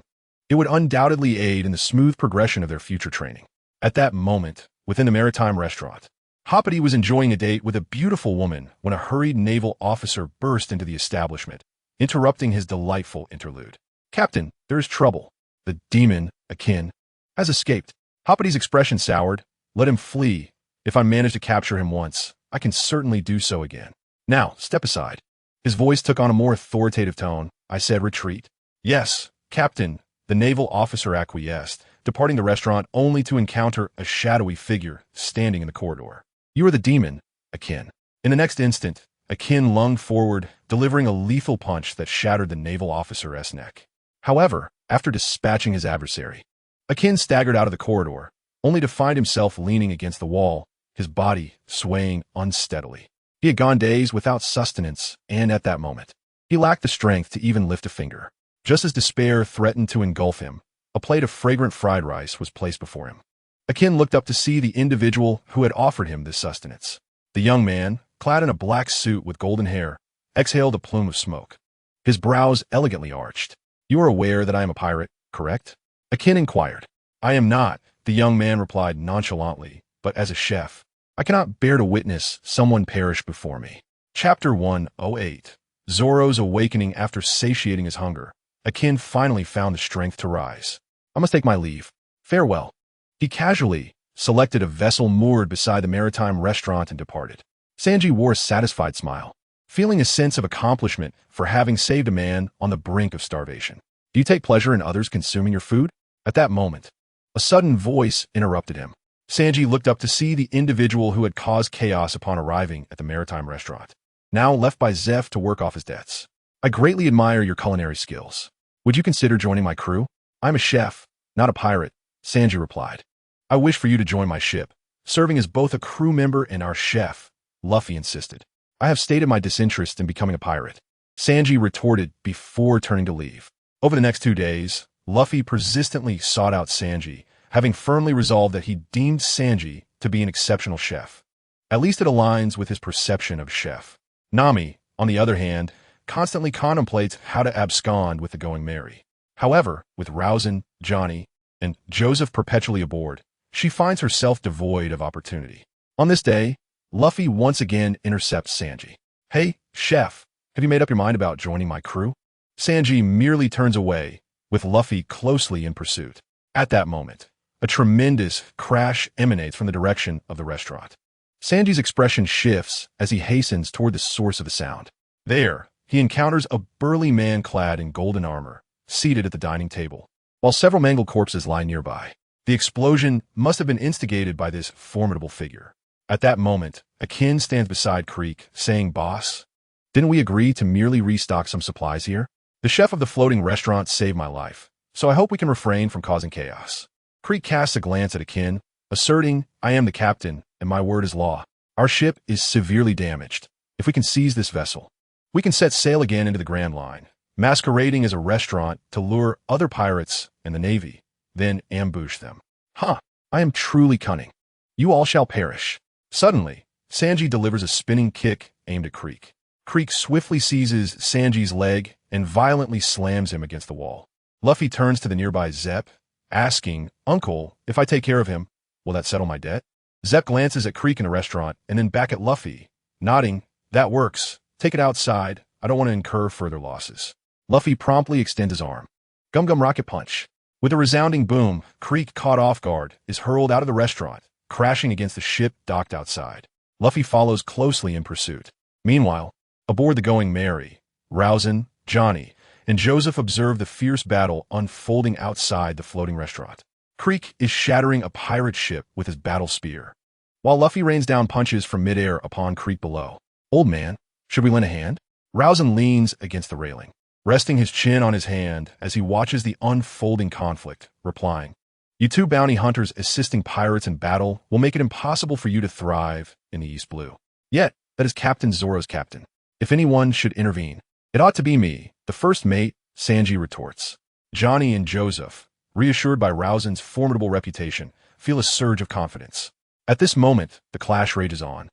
it would undoubtedly aid in the smooth progression of their future training. At that moment, within the maritime restaurant, Hoppity was enjoying a date with a beautiful woman when a hurried naval officer burst into the establishment, interrupting his delightful interlude. Captain, there is trouble. The demon, Akin, has escaped. Hoppity's expression soured. Let him flee. If I manage to capture him once, I can certainly do so again. Now, step aside. His voice took on a more authoritative tone. I said retreat. Yes, Captain, the naval officer acquiesced, departing the restaurant only to encounter a shadowy figure standing in the corridor. You are the demon, Akin. In the next instant, Akin lunged forward, delivering a lethal punch that shattered the naval officer's neck. However, after dispatching his adversary, Akin staggered out of the corridor, only to find himself leaning against the wall, his body swaying unsteadily. He had gone days without sustenance, and at that moment, he lacked the strength to even lift a finger. Just as despair threatened to engulf him, a plate of fragrant fried rice was placed before him. Akin looked up to see the individual who had offered him this sustenance. The young man, clad in a black suit with golden hair, exhaled a plume of smoke. His brows elegantly arched. You are aware that I am a pirate, correct? Akin inquired. I am not, the young man replied nonchalantly, but as a chef, I cannot bear to witness someone perish before me. Chapter 108. Zorro's awakening after satiating his hunger. Akin finally found the strength to rise. I must take my leave. Farewell. He casually selected a vessel moored beside the maritime restaurant and departed. Sanji wore a satisfied smile, feeling a sense of accomplishment for having saved a man on the brink of starvation. Do you take pleasure in others consuming your food? At that moment, a sudden voice interrupted him. Sanji looked up to see the individual who had caused chaos upon arriving at the maritime restaurant, now left by Zeph to work off his debts. I greatly admire your culinary skills. Would you consider joining my crew? I'm a chef, not a pirate, Sanji replied. I wish for you to join my ship, serving as both a crew member and our chef, Luffy insisted. I have stated my disinterest in becoming a pirate, Sanji retorted before turning to leave. Over the next 2 days, Luffy persistently sought out Sanji, having firmly resolved that he deemed Sanji to be an exceptional chef. At least it aligns with his perception of chef. Nami, on the other hand, constantly contemplates how to abscond with the Going Merry. However, with Rosen, Johnny, and Joseph perpetually aboard, she finds herself devoid of opportunity. On this day, Luffy once again intercepts Sanji. Hey, chef, have you made up your mind about joining my crew? Sanji merely turns away, with Luffy closely in pursuit. At that moment, a tremendous crash emanates from the direction of the restaurant. Sanji's expression shifts as he hastens toward the source of the sound. There, he encounters a burly man clad in golden armor, seated at the dining table, while several mangled corpses lie nearby. The explosion must have been instigated by this formidable figure. At that moment, Akin stands beside Creek, saying, Boss, didn't we agree to merely restock some supplies here? The chef of the floating restaurant saved my life, so I hope we can refrain from causing chaos. Creek casts a glance at Akin, asserting, I am the captain, and my word is law. Our ship is severely damaged. If we can seize this vessel, we can set sail again into the Grand Line, masquerading as a restaurant to lure other pirates and the Navy, then ambush them. I am truly cunning. You all shall perish. Suddenly, Sanji delivers a spinning kick aimed at Creek. Creek swiftly seizes Sanji's leg and violently slams him against the wall. Luffy turns to the nearby Zepp, asking, Uncle, if I take care of him, will that settle my debt? Zepp glances at Creek in the restaurant and then back at Luffy, nodding, that works. Take it outside, I don't want to incur further losses. Luffy promptly extends his arm. Gum Gum Rocket Punch. With a resounding boom, Krieg, caught off guard, is hurled out of the restaurant, crashing against the ship docked outside. Luffy follows closely in pursuit. Meanwhile, aboard the Going Merry, Rousen, Johnny, and Joseph observe the fierce battle unfolding outside the floating restaurant. Krieg is shattering a pirate ship with his battle spear, while Luffy rains down punches from midair upon Krieg below. Old man, should we lend a hand? Rousen leans against the railing, resting his chin on his hand as he watches the unfolding conflict, replying, "You two bounty hunters assisting pirates in battle will make it impossible for you to thrive in the East Blue. Yet, that is Captain Zoro's captain. If anyone should intervene, it ought to be me, the first mate," Sanji retorts. Johnny and Joseph, reassured by Rousen's formidable reputation, feel a surge of confidence. At this moment, the clash rages on,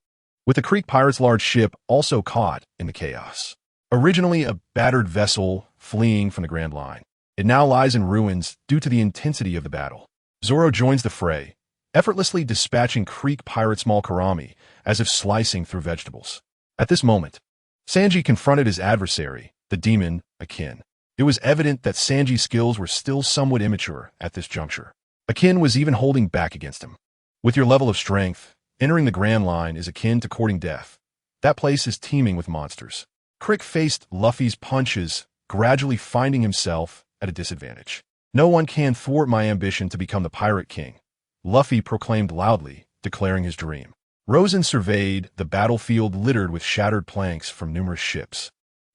with the Krieg pirates' large ship also caught in the chaos. Originally a battered vessel fleeing from the Grand Line, it now lies in ruins due to the intensity of the battle. Zoro joins the fray, effortlessly dispatching Krieg pirate small karami as if slicing through vegetables. At this moment, Sanji confronted his adversary, the demon, Akin. It was evident that Sanji's skills were still somewhat immature at this juncture. Akin was even holding back against him. With your level of strength, entering the Grand Line is akin to courting death. That place is teeming with monsters. Krieg faced Luffy's punches, gradually finding himself at a disadvantage. "No one can thwart my ambition to become the Pirate King," Luffy proclaimed loudly, declaring his dream. Rosen surveyed the battlefield littered with shattered planks from numerous ships,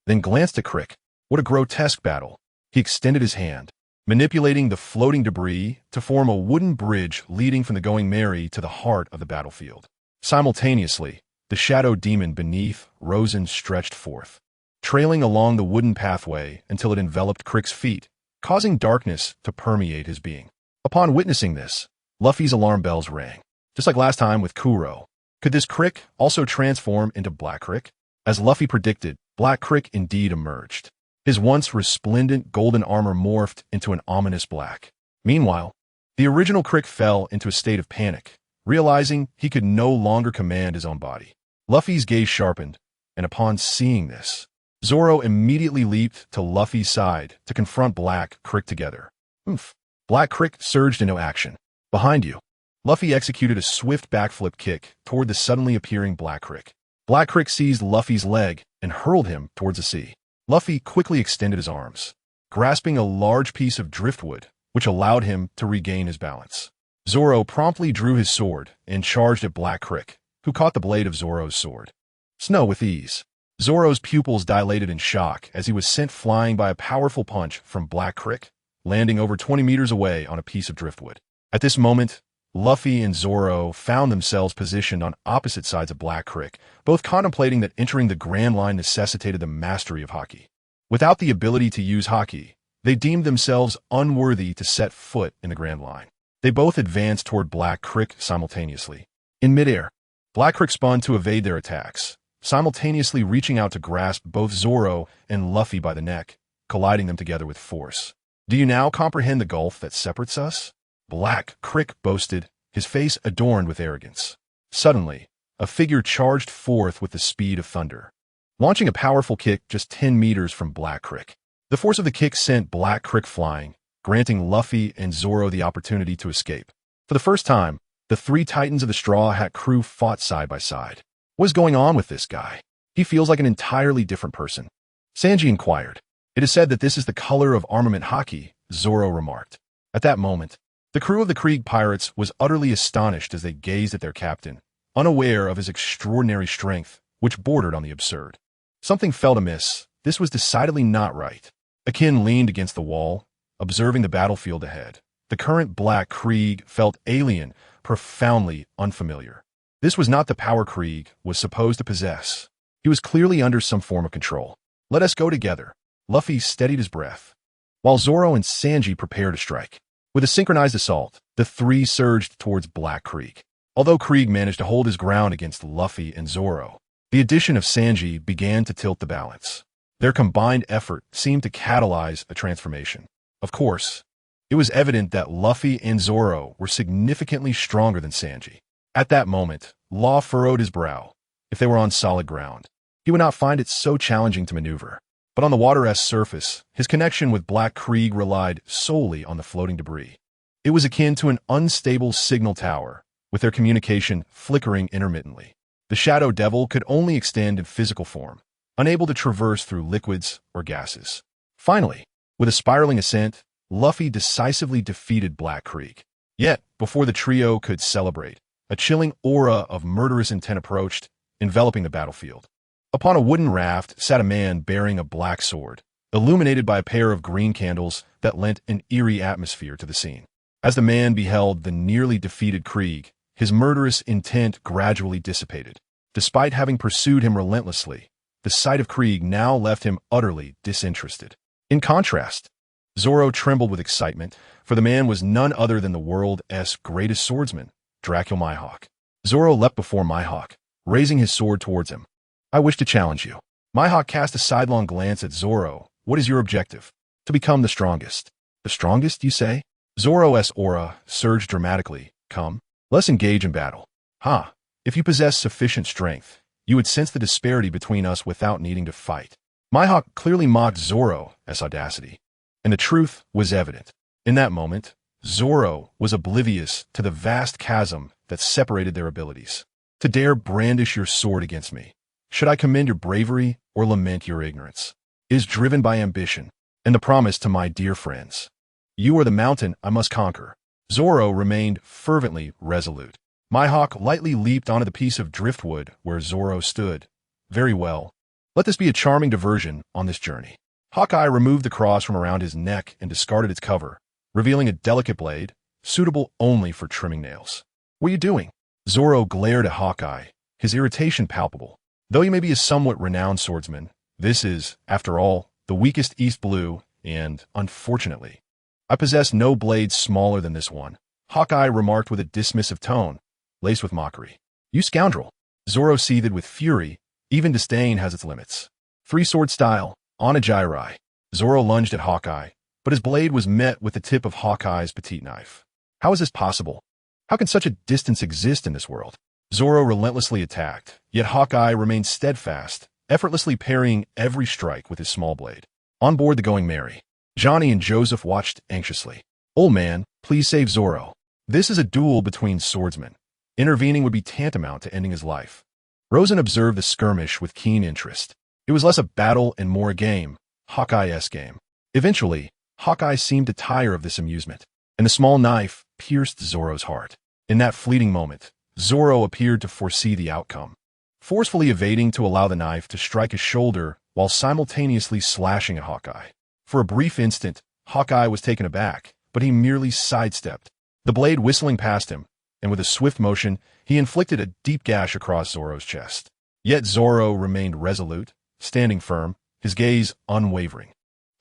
then glanced at Krieg. What a grotesque battle. He extended his hand, manipulating the floating debris to form a wooden bridge leading from the Going Merry to the heart of the battlefield. Simultaneously, the shadow demon beneath Rosen stretched forth, trailing along the wooden pathway until it enveloped Krieg's feet, causing darkness to permeate his being. Upon witnessing this, Luffy's alarm bells rang. Just like last time with Kuro, could this Krieg also transform into Black Krieg? As Luffy predicted, Black Krieg indeed emerged. His once resplendent golden armor morphed into an ominous black. Meanwhile, the original Krieg fell into a state of panic, realizing he could no longer command his own body. Luffy's gaze sharpened, and upon seeing this, Zoro immediately leaped to Luffy's side to confront Black Krieg together. Oomph! Black Krieg surged into action. "Behind you." Luffy executed a swift backflip kick toward the suddenly appearing Black Krieg. Black Krieg seized Luffy's leg and hurled him towards the sea. Luffy quickly extended his arms, grasping a large piece of driftwood, which allowed him to regain his balance. Zoro promptly drew his sword and charged at Black Krieg, who caught the blade of Zoro's sword. Snow with ease. Zoro's pupils dilated in shock as he was sent flying by a powerful punch from Black Krieg, landing over 20 meters away on a piece of driftwood. At this moment, Luffy and Zoro found themselves positioned on opposite sides of Black Krieg, both contemplating that entering the Grand Line necessitated the mastery of Haki. Without the ability to use Haki, they deemed themselves unworthy to set foot in the Grand Line. They both advanced toward Black Krieg simultaneously. In midair, Black Krieg spun to evade their attacks, simultaneously reaching out to grasp both Zoro and Luffy by the neck, colliding them together with force. "Do you now comprehend the gulf that separates us?" Black Krieg boasted, his face adorned with arrogance. Suddenly, a figure charged forth with the speed of thunder, launching a powerful kick just 10 meters from Black Krieg. The force of the kick sent Black Krieg flying, granting Luffy and Zoro the opportunity to escape. For the first time, the three titans of the Straw Hat crew fought side by side. "What is going on with this guy? He feels like an entirely different person," Sanji inquired. "It is said that this is the color of armament Haki," Zoro remarked. At that moment, the crew of the Krieg pirates was utterly astonished as they gazed at their captain, unaware of his extraordinary strength, which bordered on the absurd. Something felt amiss. This was decidedly not right. Akin leaned against the wall, observing the battlefield ahead. The current Black Krieg felt alien, profoundly unfamiliar. This was not the power Krieg was supposed to possess. He was clearly under some form of control. "Let us go together." Luffy steadied his breath, while Zoro and Sanji prepared to strike. With a synchronized assault, the three surged towards Black Krieg. Although Krieg managed to hold his ground against Luffy and Zoro, the addition of Sanji began to tilt the balance. Their combined effort seemed to catalyze a transformation. Of course, it was evident that Luffy and Zoro were significantly stronger than Sanji. At that moment, Law furrowed his brow. If they were on solid ground, he would not find it so challenging to maneuver. But on the water's surface, his connection with Black Krieg relied solely on the floating debris. It was akin to an unstable signal tower, with their communication flickering intermittently. The Shadow Devil could only extend in physical form, unable to traverse through liquids or gases. Finally, with a spiraling ascent, Luffy decisively defeated Black Krieg. Yet, before the trio could celebrate, a chilling aura of murderous intent approached, enveloping the battlefield. Upon a wooden raft sat a man bearing a black sword, illuminated by a pair of green candles that lent an eerie atmosphere to the scene. As the man beheld the nearly defeated Krieg, his murderous intent gradually dissipated. Despite having pursued him relentlessly, the sight of Krieg now left him utterly disinterested. In contrast, Zoro trembled with excitement, for the man was none other than the world's greatest swordsman, Dracula Mihawk. Zoro leapt before Mihawk, raising his sword towards him. I wish to challenge you. Mihawk cast a sidelong glance at Zoro. What is your objective? To become the strongest. The strongest, you say? Zoro's aura surged dramatically. Come, let's engage in battle. Ha! If you possess sufficient strength, you would sense the disparity between us without needing to fight. Mihawk clearly mocked Zoro's audacity, and the truth was evident. In that moment, Zoro was oblivious to the vast chasm that separated their abilities. To dare brandish your sword against me, should I commend your bravery or lament your ignorance, is driven by ambition and the promise to my dear friends. You are the mountain I must conquer. Zoro remained fervently resolute. Mihawk lightly leaped onto the piece of driftwood where Zoro stood. Very well. Let this be a charming diversion on this journey. Hawkeye removed the cross from around his neck and discarded its cover, revealing a delicate blade, suitable only for trimming nails. What are you doing? Zoro glared at Hawkeye, his irritation palpable. Though he may be a somewhat renowned swordsman, this is, after all, the weakest East Blue, and, unfortunately, I possess no blade smaller than this one, Hawkeye remarked with a dismissive tone, laced with mockery. You scoundrel! Zoro seethed with fury. Even disdain has its limits. Three-sword style, on a gyri. Zoro lunged at Hawkeye, but his blade was met with the tip of Hawkeye's petite knife. How is this possible? How can such a distance exist in this world? Zoro relentlessly attacked, yet Hawkeye remained steadfast, effortlessly parrying every strike with his small blade. On board the Going Merry, Johnny and Joseph watched anxiously. Old man, please save Zoro. This is a duel between swordsmen. Intervening would be tantamount to ending his life. Rosen observed the skirmish with keen interest. It was less a battle and more a game, Hawkeye's game. Eventually, Hawkeye seemed to tire of this amusement, and the small knife pierced Zoro's heart. In that fleeting moment, Zoro appeared to foresee the outcome, forcefully evading to allow the knife to strike his shoulder while simultaneously slashing at Hawkeye. For a brief instant, Hawkeye was taken aback, but he merely sidestepped, the blade whistling past him, and with a swift motion, he inflicted a deep gash across Zoro's chest. Yet Zoro remained resolute, standing firm, his gaze unwavering.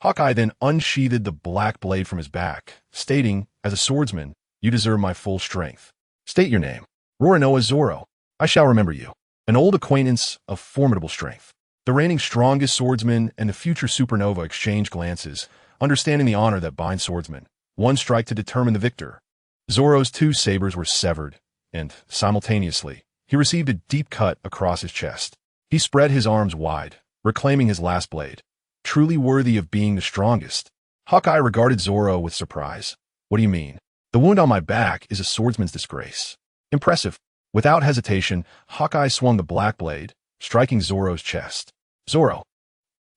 Hawkeye then unsheathed the black blade from his back, stating, as a swordsman, you deserve my full strength. State your name. Roronoa Zoro. I shall remember you. An old acquaintance of formidable strength. The reigning strongest swordsman and the future supernova exchanged glances, understanding the honor that binds swordsmen. One strike to determine the victor. Zoro's two sabers were severed, and, simultaneously, he received a deep cut across his chest. He spread his arms wide, reclaiming his last blade. Truly worthy of being the strongest. Hawkeye regarded Zoro with surprise. What do you mean? The wound on my back is a swordsman's disgrace. Impressive. Without hesitation, Hawkeye swung the black blade, striking Zoro's chest. Zoro.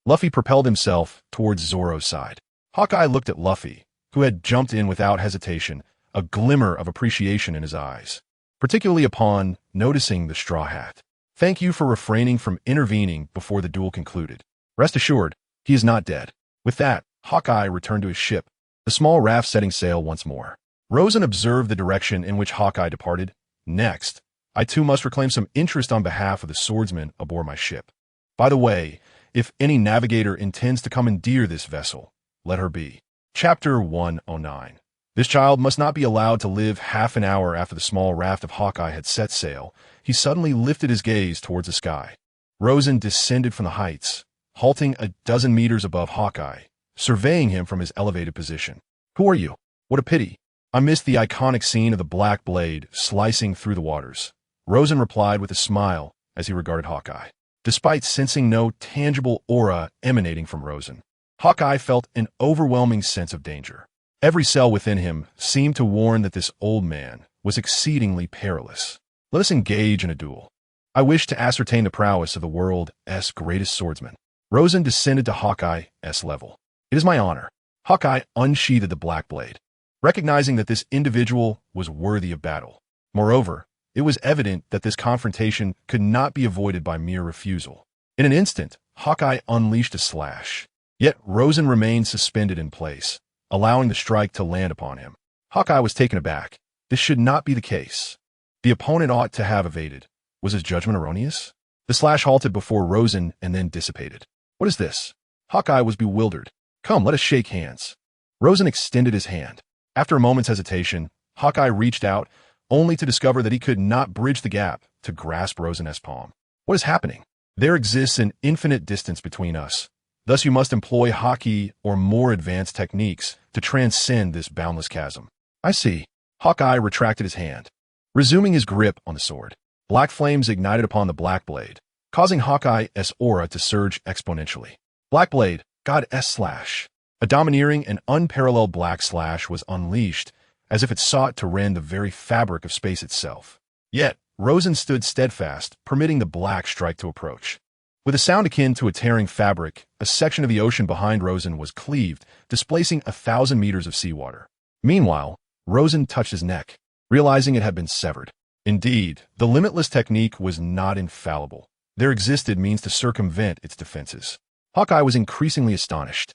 Luffy propelled himself towards Zoro's side. Hawkeye looked at Luffy, who had jumped in without hesitation, a glimmer of appreciation in his eyes, particularly upon noticing the straw hat. Thank you for refraining from intervening before the duel concluded. Rest assured, he is not dead. With that, Hawkeye returned to his ship, the small raft setting sail once more. Rosen observed the direction in which Hawkeye departed. Next, I too must reclaim some interest on behalf of the swordsmen aboard my ship. By the way, if any navigator intends to commandeer this vessel, let her be. Chapter 109. This child must not be allowed to live half an hour after the small raft of Hawkeye had set sail. He suddenly lifted his gaze towards the sky. Rosen descended from the heights, halting a dozen meters above Hawkeye, surveying him from his elevated position. Who are you? What a pity. I missed the iconic scene of the black blade slicing through the waters. Rosen replied with a smile as he regarded Hawkeye. Despite sensing no tangible aura emanating from Rosen, Hawkeye felt an overwhelming sense of danger. Every cell within him seemed to warn that this old man was exceedingly perilous. Let us engage in a duel. I wish to ascertain the prowess of the world's greatest swordsman. Rosen descended to Hawkeye's level. It is my honor. Hawkeye unsheathed the black blade, recognizing that this individual was worthy of battle. Moreover, it was evident that this confrontation could not be avoided by mere refusal. In an instant, Hawkeye unleashed a slash. Yet Rosen remained suspended in place, allowing the strike to land upon him. Hawkeye was taken aback. This should not be the case. The opponent ought to have evaded. Was his judgment erroneous? The slash halted before Rosen and then dissipated. What is this? Hawkeye was bewildered. Come, let us shake hands. Rosen extended his hand. After a moment's hesitation, Hawkeye reached out, only to discover that he could not bridge the gap to grasp Rosen's palm. What is happening? There exists an infinite distance between us. Thus you must employ Haki or more advanced techniques to transcend this boundless chasm. I see. Hawkeye retracted his hand, resuming his grip on the sword. Black flames ignited upon the black blade, causing Hawkeye's aura to surge exponentially. Black blade, God-S slash. A domineering and unparalleled black slash was unleashed, as if it sought to rend the very fabric of space itself. Yet, Rosen stood steadfast, permitting the black strike to approach. With a sound akin to a tearing fabric, a section of the ocean behind Rosen was cleaved, displacing 1,000 meters of seawater. Meanwhile, Rosen touched his neck, realizing it had been severed. Indeed, the limitless technique was not infallible. There existed means to circumvent its defenses. Hawkeye was increasingly astonished.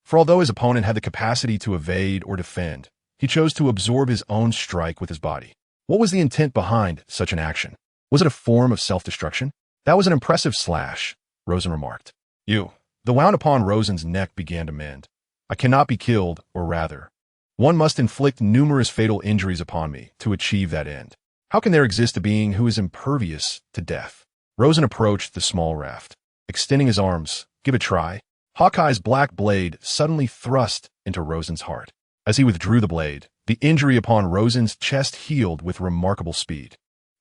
For although his opponent had the capacity to evade or defend, he chose to absorb his own strike with his body. What was the intent behind such an action? Was it a form of self-destruction? That was an impressive slash, Rosen remarked. The wound upon Rosen's neck began to mend. I cannot be killed, or rather, one must inflict numerous fatal injuries upon me to achieve that end. How can there exist a being who is impervious to death? Rosen approached the small raft. Extending his arms, give a try. Hawkeye's black blade suddenly thrust into Rosen's heart. As he withdrew the blade, the injury upon Rosen's chest healed with remarkable speed.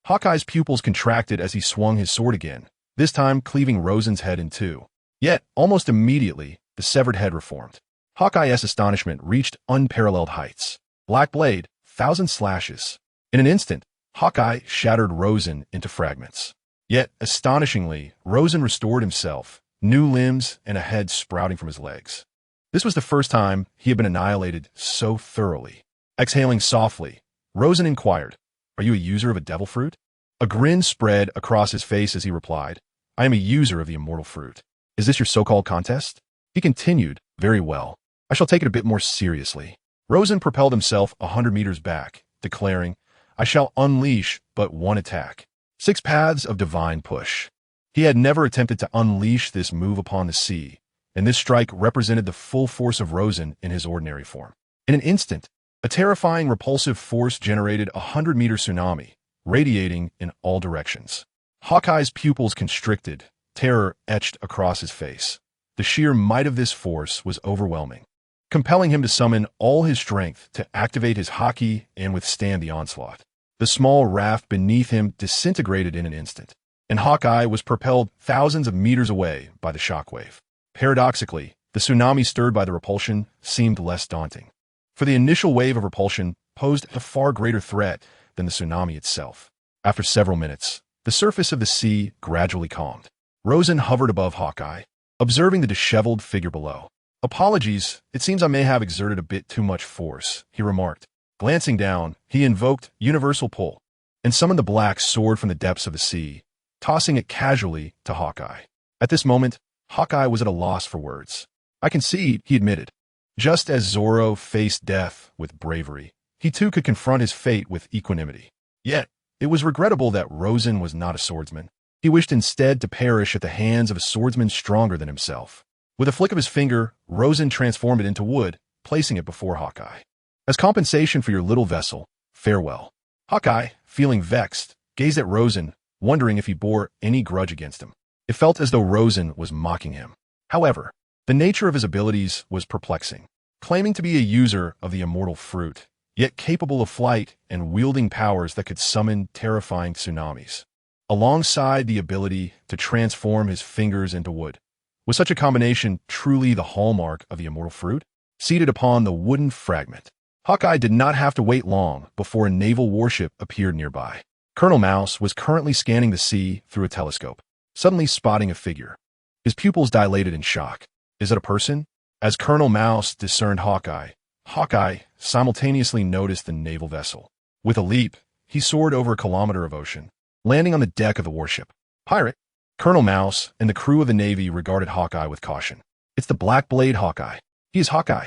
Hawkeye's pupils contracted as he swung his sword again, this time cleaving Rosen's head in two. Yet, almost immediately, the severed head reformed. Hawkeye's astonishment reached unparalleled heights. Black blade, 1,000 slashes. In an instant, Hawkeye shattered Rosen into fragments. Yet, astonishingly, Rosen restored himself, new limbs and a head sprouting from his legs. This was the first time he had been annihilated so thoroughly. Exhaling softly, Rosen inquired, "Are you a user of a devil fruit?" A grin spread across his face as he replied, "I am a user of the immortal fruit. Is this your so-called contest?" He continued, "Very well. I shall take it a bit more seriously." Rosen propelled himself 100 meters back, declaring, "I shall unleash but one attack. 6 paths of divine push." He had never attempted to unleash this move upon the sea, and this strike represented the full force of Rosen in his ordinary form. In an instant, a terrifying repulsive force generated a 100-meter tsunami, radiating in all directions. Hawkeye's pupils constricted, terror etched across his face. The sheer might of this force was overwhelming, compelling him to summon all his strength to activate his haki and withstand the onslaught. The small raft beneath him disintegrated in an instant, and Hawkeye was propelled thousands of meters away by the shockwave. Paradoxically, the tsunami stirred by the repulsion seemed less daunting, for the initial wave of repulsion posed a far greater threat than the tsunami itself. After several minutes, the surface of the sea gradually calmed. Rosen hovered above Hawkeye, observing the disheveled figure below. "Apologies, it seems I may have exerted a bit too much force," he remarked. Glancing down, he invoked universal pull and summoned the black sword from the depths of the sea, tossing it casually to Hawkeye. At this moment, Hawkeye was at a loss for words. "I concede," he admitted. Just as Zorro faced death with bravery, he too could confront his fate with equanimity. Yet, it was regrettable that Rosen was not a swordsman. He wished instead to perish at the hands of a swordsman stronger than himself. With a flick of his finger, Rosen transformed it into wood, placing it before Hawkeye. "As compensation for your little vessel, farewell." Hawkeye, feeling vexed, gazed at Rosen, wondering if he bore any grudge against him. It felt as though Rosen was mocking him. However, the nature of his abilities was perplexing. Claiming to be a user of the immortal fruit, yet capable of flight and wielding powers that could summon terrifying tsunamis. alongside the ability to transform his fingers into wood. Was such a combination truly the hallmark of the immortal fruit? Seated upon the wooden fragment, Hawkeye did not have to wait long before a naval warship appeared nearby. Colonel Mouse was currently scanning the sea through a telescope, suddenly spotting a figure. His pupils dilated in shock. Is it a person? As Colonel Mouse discerned Hawkeye simultaneously noticed the naval vessel. With a leap, he soared over a kilometer of ocean, landing on the deck of the warship. Pirate? Colonel Mouse and the crew of the Navy regarded Hawkeye with caution. It's the Black Blade Hawkeye. He is Hawkeye.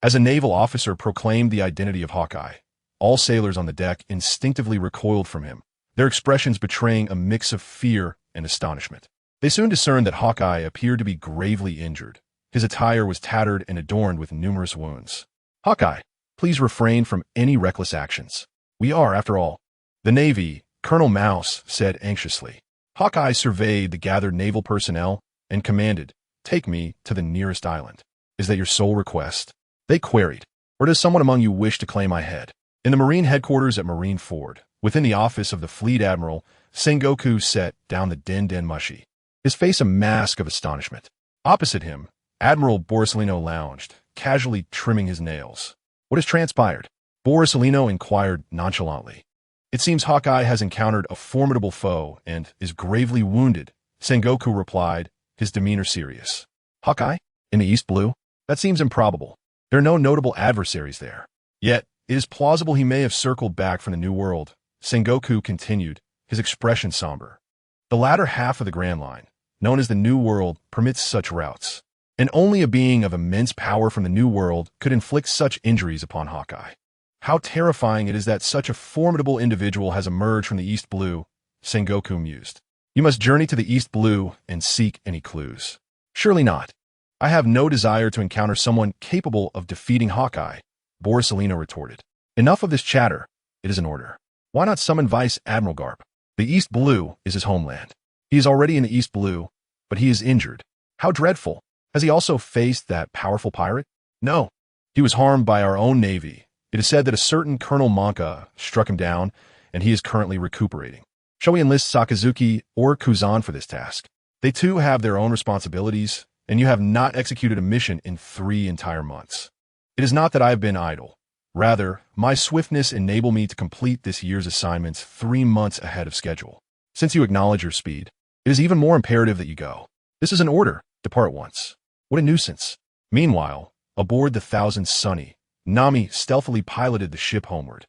As a naval officer proclaimed the identity of Hawkeye, all sailors on the deck instinctively recoiled from him, their expressions betraying a mix of fear and astonishment. They soon discerned that Hawkeye appeared to be gravely injured. His attire was tattered and adorned with numerous wounds. Hawkeye, please refrain from any reckless actions. We are, after all, the Navy, Colonel Mouse said anxiously. Hawkeye surveyed the gathered naval personnel and commanded, "Take me to the nearest island." "Is that your sole request?" they queried. "Or does someone among you wish to claim my head?" In the Marine headquarters at Marine Ford, within the office of the Fleet Admiral, Sengoku set down the Den Mushi, his face a mask of astonishment. Opposite him, Admiral Borsellino lounged, casually trimming his nails. "What has transpired?" Borsellino inquired nonchalantly. "It seems Hawkeye has encountered a formidable foe and is gravely wounded," Sengoku replied, his demeanor serious. "Hawkeye? In the East Blue? That seems improbable. There are no notable adversaries there. Yet, it is plausible he may have circled back from the New World," Sengoku continued, his expression somber. "The latter half of the Grand Line, known as the New World, permits such routes, and only a being of immense power from the New World could inflict such injuries upon Hawkeye. How terrifying it is that such a formidable individual has emerged from the East Blue," Sengoku mused. "You must journey to the East Blue and seek any clues." "Surely not. I have no desire to encounter someone capable of defeating Hawkeye," Borsellino retorted. "Enough of this chatter. It is an order. Why not summon Vice Admiral Garp? The East Blue is his homeland. He is already in the East Blue, but he is injured. How dreadful. Has he also faced that powerful pirate?" "No. He was harmed by our own Navy. It is said that a certain Colonel Monka struck him down, and he is currently recuperating. Shall we enlist Sakazuki or Kuzan for this task? They too have their own responsibilities, and you have not executed a mission in 3 entire months. It is not that I have been idle. Rather, my swiftness enabled me to complete this year's assignments 3 months ahead of schedule. Since you acknowledge your speed, it is even more imperative that you go. This is an order. Depart at once." What a nuisance. Meanwhile, aboard the Thousand Sunny, Nami stealthily piloted the ship homeward.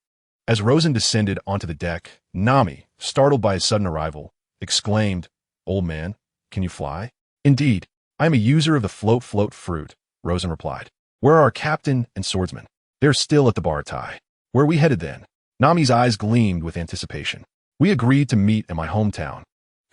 As Rosen descended onto the deck, Nami, startled by his sudden arrival, exclaimed, "Old man, can you fly?" "Indeed, I am a user of the float fruit," Rosen replied. "Where are our captain and swordsman?" "They're still at the Baratai." "Where are we headed then?" Nami's eyes gleamed with anticipation. "We agreed to meet at my hometown,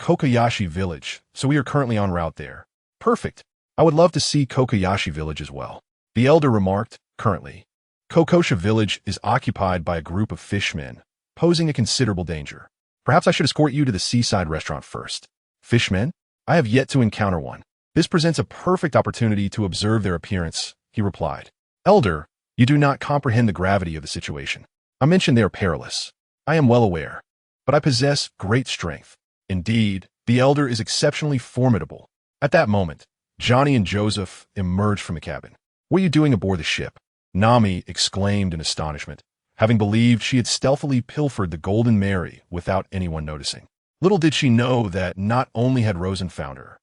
Kokoyashi Village, so we are currently en route there." "Perfect. I would love to see Kokoyashi Village as well," the elder remarked. "Currently, Kokosha Village is occupied by a group of fishmen, posing a considerable danger. Perhaps I should escort you to the seaside restaurant first." "Fishmen? I have yet to encounter one. This presents a perfect opportunity to observe their appearance," he replied. "Elder, you do not comprehend the gravity of the situation. I mentioned they are perilous. I am well aware, but I possess great strength. Indeed, the elder is exceptionally formidable." At that moment, Johnny and Joseph emerged from the cabin. "What are you doing aboard the ship?" Nami exclaimed in astonishment, having believed she had stealthily pilfered the Golden Mary without anyone noticing. Little did she know that not only had Rosen found her,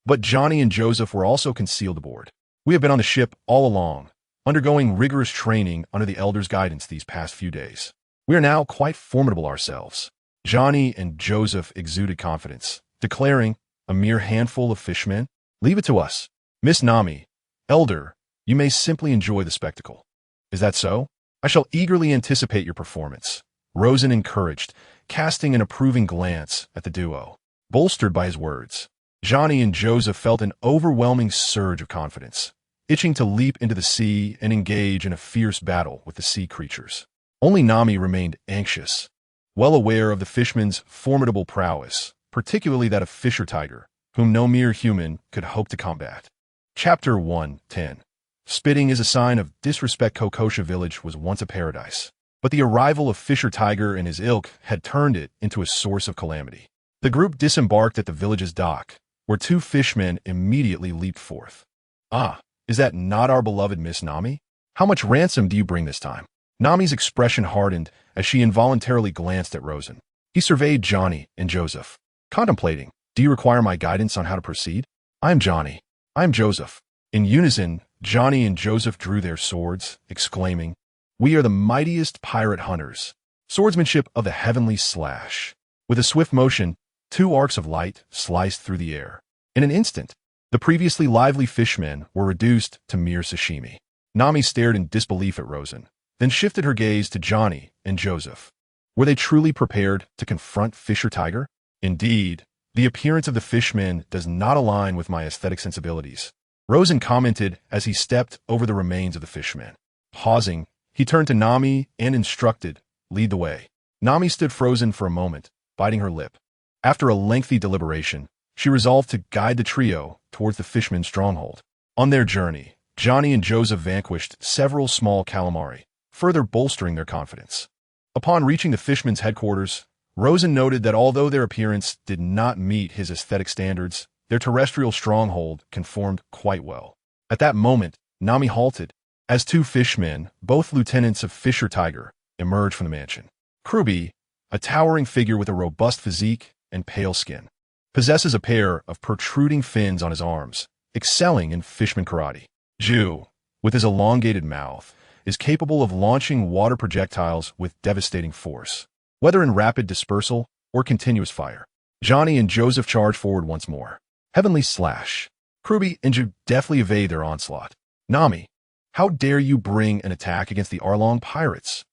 but Johnny and Joseph were also concealed aboard. "We have been on the ship all along, undergoing rigorous training under the elder's guidance these past few days. We are now quite formidable ourselves." Johnny and Joseph exuded confidence, declaring, "A mere handful of fishmen? Leave it to us. Miss Nami, elder, you may simply enjoy the spectacle." "Is that so? I shall eagerly anticipate your performance," Rosen encouraged, casting an approving glance at the duo. Bolstered by his words, Johnny and Joseph felt an overwhelming surge of confidence, itching to leap into the sea and engage in a fierce battle with the sea creatures. Only Nami remained anxious, well aware of the fishman's formidable prowess, particularly that of Fisher Tiger, whom no mere human could hope to combat. Chapter 1:10. Spitting is a sign of disrespect. Kokosha Village was once a paradise, but the arrival of Fisher Tiger and his ilk had turned it into a source of calamity. The group disembarked at the village's dock, where two fishmen immediately leaped forth. "Ah, is that not our beloved Miss Nami? How much ransom do you bring this time?" Nami's expression hardened as she involuntarily glanced at Rosen. He surveyed Johnny and Joseph, contemplating, "Do you require my guidance on how to proceed?" "I'm Johnny. I'm Joseph." In unison, Johnny and Joseph drew their swords, exclaiming, "We are the mightiest pirate hunters, swordsmanship of the heavenly slash." With a swift motion, two arcs of light sliced through the air. In an instant, the previously lively fishmen were reduced to mere sashimi. Nami stared in disbelief at Rosen, then shifted her gaze to Johnny and Joseph. Were they truly prepared to confront Fisher Tiger? "Indeed, the appearance of the fishmen does not align with my aesthetic sensibilities," Rosen commented as he stepped over the remains of the fishmen. Pausing, he turned to Nami and instructed, "Lead the way." Nami stood frozen for a moment, biting her lip. After a lengthy deliberation, she resolved to guide the trio towards the fishmen's stronghold. On their journey, Johnny and Joseph vanquished several small calamari, further bolstering their confidence. Upon reaching the fishmen's headquarters, Rosen noted that although their appearance did not meet his aesthetic standards, their terrestrial stronghold conformed quite well. At that moment, Nami halted, as two fishmen, both lieutenants of Fisher Tiger, emerged from the mansion. Kruby, a towering figure with a robust physique and pale skin, possesses a pair of protruding fins on his arms, excelling in fishman karate. Ju, with his elongated mouth, is capable of launching water projectiles with devastating force, whether in rapid dispersal or continuous fire. Johnny and Joseph charge forward once more. Heavenly slash. Kruby and Ju deftly evade their onslaught. "Nami, how dare you bring an attack against the Arlong pirates?"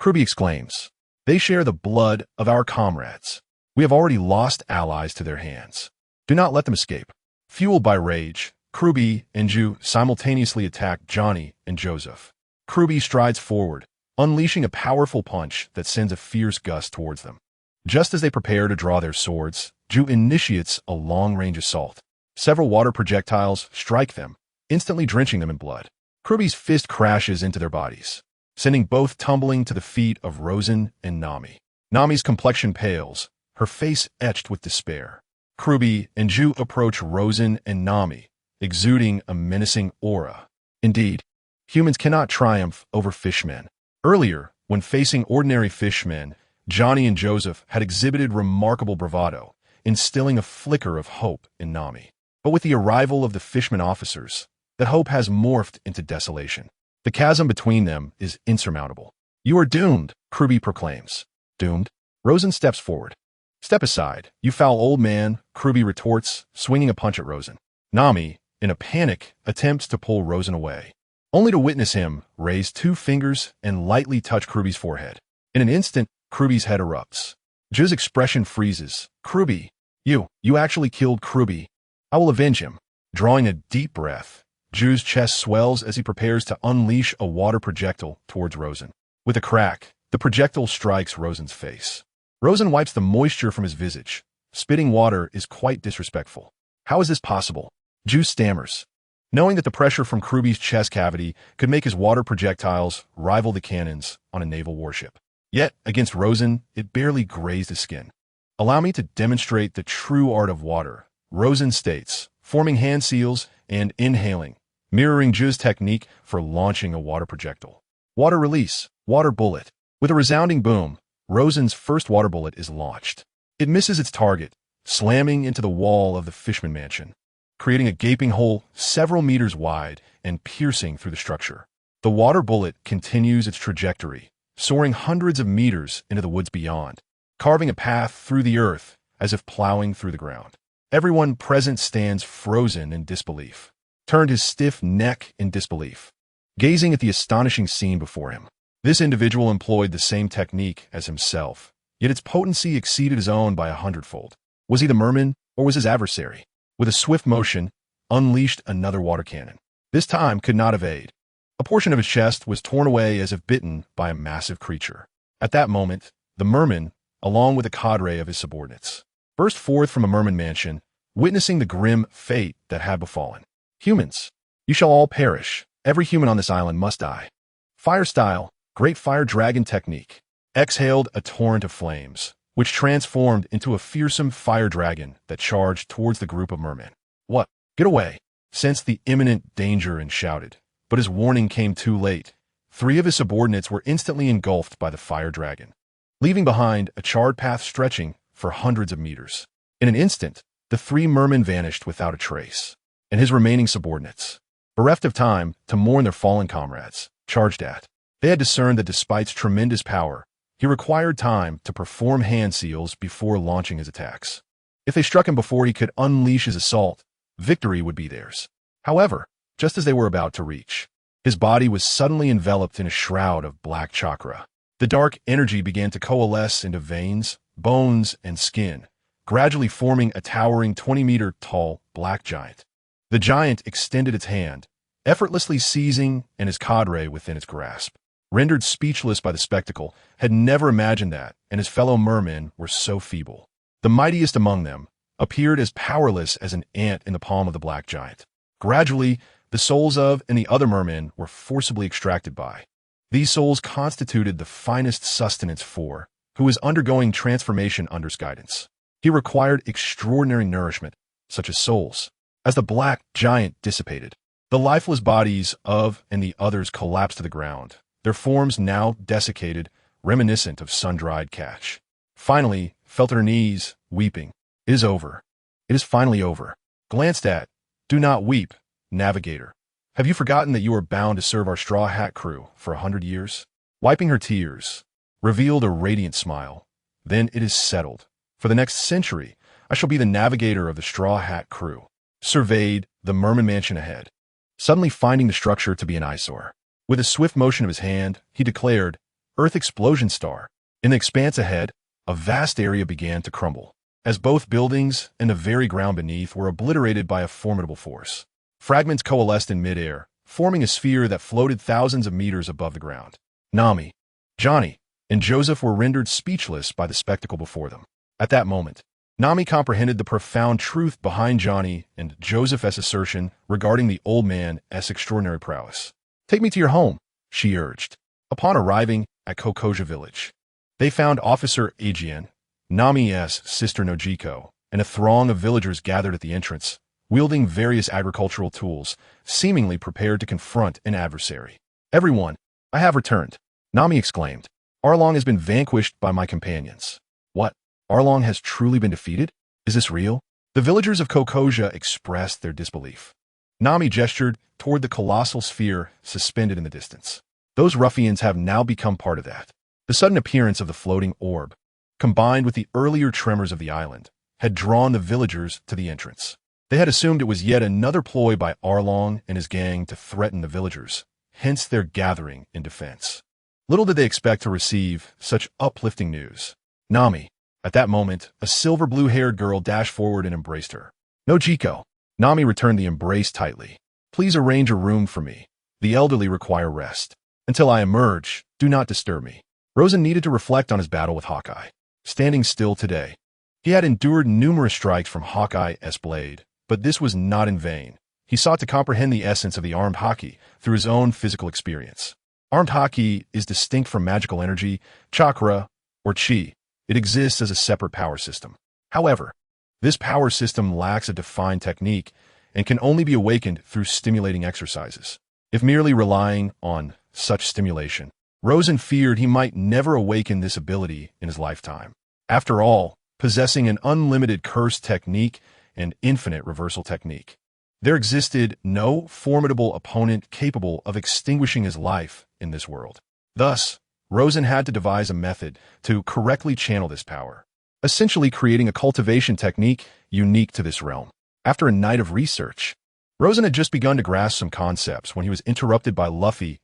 Kruby exclaims. "They share the blood of our comrades. We have already lost allies to their hands. Do not let them escape." Fueled by rage, Kruby and Ju simultaneously attack Johnny and Joseph. Kruby strides forward, unleashing a powerful punch that sends a fierce gust towards them. Just as they prepare to draw their swords, Ju initiates a long-range assault. Several water projectiles strike them, instantly drenching them in blood. Kruby's fist crashes into their bodies, sending both tumbling to the feet of Rosen and Nami. Nami's complexion pales, her face etched with despair. Kruby and Ju approach Rosen and Nami, exuding a menacing aura. Indeed, humans cannot triumph over fishmen. Earlier, when facing ordinary fishmen, Johnny and Joseph had exhibited remarkable bravado, instilling a flicker of hope in Nami. But with the arrival of the fishman officers, that hope has morphed into desolation. The chasm between them is insurmountable. "You are doomed," Kruby proclaims. "Doomed?" Rosen steps forward. "Step aside, you foul old man," Kruby retorts, swinging a punch at Rosen. Nami, in a panic, attempts to pull Rosen away, only to witness him raise two fingers and lightly touch Kruby's forehead. In an instant, Kruby's head erupts. Ju's expression freezes. "Kruby, you actually killed Kruby. I will avenge him." Drawing a deep breath, Ju's chest swells as he prepares to unleash a water projectile towards Rosen. With a crack, the projectile strikes Rosen's face. Rosen wipes the moisture from his visage. Spitting water is quite disrespectful. "How is this possible?" Ju stammers, knowing that the pressure from Kruby's chest cavity could make his water projectiles rival the cannons on a naval warship. Yet, against Rosen, it barely grazed his skin. "Allow me to demonstrate the true art of water," Rosen states, forming hand seals and inhaling, mirroring Ju's technique for launching a water projectile. Water release, water bullet. With a resounding boom, Rosen's first water bullet is launched. It misses its target, slamming into the wall of the Fishman Mansion, creating a gaping hole several meters wide and piercing through the structure. The water bullet continues its trajectory, soaring hundreds of meters into the woods beyond, carving a path through the earth as if plowing through the ground. Everyone present stands frozen in disbelief, turned his stiff neck in disbelief, gazing at the astonishing scene before him. This individual employed the same technique as himself, yet its potency exceeded his own by 100-fold. Was he the merman, or was his adversary? With a swift motion, unleashed another water cannon. This time could not evade. A portion of his chest was torn away as if bitten by a massive creature. At that moment, the merman, along with a cadre of his subordinates, burst forth from a merman mansion, witnessing the grim fate that had befallen. "Humans, you shall all perish. Every human on this island must die." Fire style, great fire dragon technique. Exhaled a torrent of flames, which transformed into a fearsome fire dragon that charged towards the group of mermen. "What? Get away!" Sensed the imminent danger and shouted. But his warning came too late. 3 of his subordinates were instantly engulfed by the fire dragon, leaving behind a charred path stretching for hundreds of meters. In an instant, the 3 mermen vanished without a trace, and his remaining subordinates, bereft of time to mourn their fallen comrades, charged at. They had discerned that despite tremendous power, he required time to perform hand seals before launching his attacks. If they struck him before he could unleash his assault, victory would be theirs. However, just as they were about to reach, his body was suddenly enveloped in a shroud of black chakra. The dark energy began to coalesce into veins, bones, and skin, gradually forming a towering 20-meter-tall black giant. The giant extended its hand, effortlessly seizing and his cadre within its grasp. Rendered speechless by the spectacle, had never imagined that, and his fellow mermen were so feeble. The mightiest among them appeared as powerless as an ant in the palm of the black giant. Gradually, the souls of and the other mermen were forcibly extracted by. These souls constituted the finest sustenance for, who was undergoing transformation under his guidance. He required extraordinary nourishment, such as souls. As the black giant dissipated, the lifeless bodies of and the others collapsed to the ground, their forms now desiccated, reminiscent of sun-dried catch. Finally, fell to her knees, weeping. "It is over. It is finally over." Glanced at. "Do not weep, navigator. Have you forgotten that you are bound to serve our Straw Hat crew for 100 years? Wiping her tears, revealed a radiant smile. "Then it is settled. For the next century, I shall be the navigator of the Straw Hat crew." Surveyed the merman mansion ahead, suddenly finding the structure to be an eyesore. With a swift motion of his hand, he declared, "Earth Explosion Star." In the expanse ahead, a vast area began to crumble, as both buildings and the very ground beneath were obliterated by a formidable force. Fragments coalesced in midair, forming a sphere that floated thousands of meters above the ground. Nami, Johnny, and Joseph were rendered speechless by the spectacle before them. At that moment, Nami comprehended the profound truth behind Johnny and Joseph's assertion regarding the old man's extraordinary prowess. "Take me to your home," she urged. Upon arriving at Kokoja village, they found Officer Ajian, Nami's sister Nojiko, and a throng of villagers gathered at the entrance, wielding various agricultural tools, seemingly prepared to confront an adversary. "Everyone, I have returned," Nami exclaimed. "Arlong has been vanquished by my companions." "What? Arlong has truly been defeated? Is this real?" The villagers of Kokoja expressed their disbelief. Nami gestured toward the colossal sphere suspended in the distance. "Those ruffians have now become part of that." The sudden appearance of the floating orb, combined with the earlier tremors of the island, had drawn the villagers to the entrance. They had assumed it was yet another ploy by Arlong and his gang to threaten the villagers, hence their gathering in defense. Little did they expect to receive such uplifting news. "Nami." At that moment, a silver blue-haired girl dashed forward and embraced her. "Nojiko." Nami returned the embrace tightly. "Please arrange a room for me. The elderly require rest. Until I emerge, do not disturb me." Rosen needed to reflect on his battle with Hawkeye. Standing still today, he had endured numerous strikes from Hawkeye's blade, but this was not in vain. He sought to comprehend the essence of the armed haki through his own physical experience. Armed haki is distinct from magical energy, chakra, or chi. It exists as a separate power system. However, this power system lacks a defined technique and can only be awakened through stimulating exercises. If merely relying on such stimulation, Rosen feared he might never awaken this ability in his lifetime. After all, possessing an unlimited curse technique and infinite reversal technique, there existed no formidable opponent capable of extinguishing his life in this world. Thus, Rosen had to devise a method to correctly channel this power, essentially creating a cultivation technique unique to this realm. After a night of research, Rosen had just begun to grasp some concepts when he was interrupted by Luffy's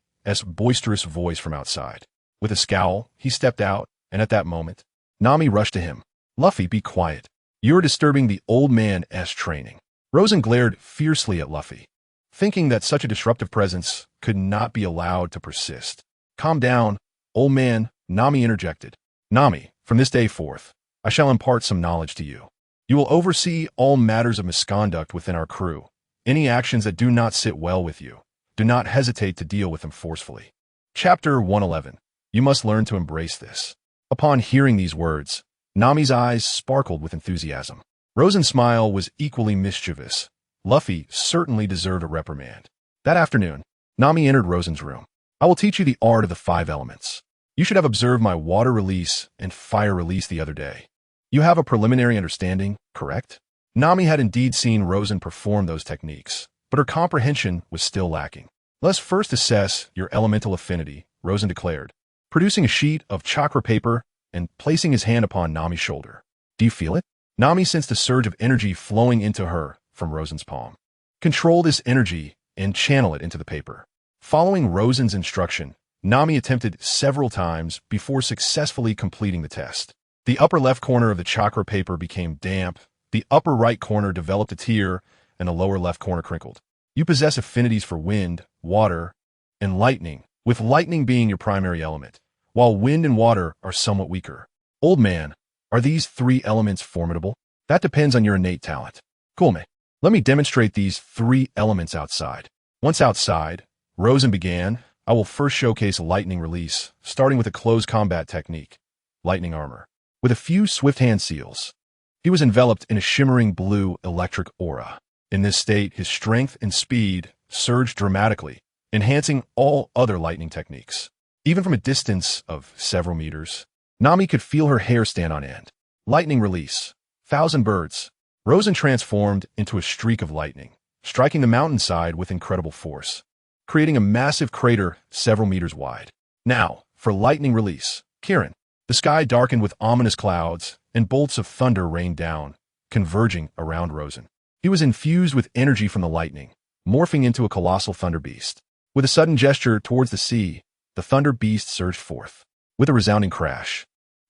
boisterous voice from outside. With a scowl, he stepped out, and at that moment, Nami rushed to him. "Luffy, be quiet. You're disturbing the old man's training." Rosen glared fiercely at Luffy, thinking that such a disruptive presence could not be allowed to persist. "Calm down, old man," Nami interjected. "Nami, from this day forth, I shall impart some knowledge to you. You will oversee all matters of misconduct within our crew. Any actions that do not sit well with you, do not hesitate to deal with them forcefully." Chapter 111. You must learn to embrace this. Upon hearing these words, Nami's eyes sparkled with enthusiasm. Rosen's smile was equally mischievous. Luffy certainly deserved a reprimand. That afternoon, Nami entered Rosen's room. I will teach you the art of the 5 elements. You should have observed my water release and fire release the other day. You have a preliminary understanding, correct? Nami had indeed seen Rosen perform those techniques, but her comprehension was still lacking. Let's first assess your elemental affinity, Rosen declared, producing a sheet of chakra paper and placing his hand upon Nami's shoulder. Do you feel it? Nami sensed a surge of energy flowing into her from Rosen's palm. Control this energy and channel it into the paper. Following Rosen's instruction, Nami attempted several times before successfully completing the test. The upper left corner of the chakra paper became damp, the upper right corner developed a tear, and the lower left corner crinkled. You possess affinities for wind, water, and lightning, with lightning being your primary element, while wind and water are somewhat weaker. Old man, are these 3 elements formidable? That depends on your innate talent. Cool, mate. Let me demonstrate these 3 elements outside. Once outside, Rosen began, I will first showcase lightning release, starting with a close combat technique, lightning armor. With a few swift hand seals, he was enveloped in a shimmering blue electric aura. In this state, his strength and speed surged dramatically, enhancing all other lightning techniques. Even from a distance of several meters, Nami could feel her hair stand on end. Lightning release. 1,000 birds. Rosen transformed into a streak of lightning, striking the mountainside with incredible force, creating a massive crater several meters wide. Now, for lightning release. Kirin. The sky darkened with ominous clouds, and bolts of thunder rained down, converging around Rosen. He was infused with energy from the lightning, morphing into a colossal thunder beast. With a sudden gesture towards the sea, the thunder beast surged forth. With a resounding crash,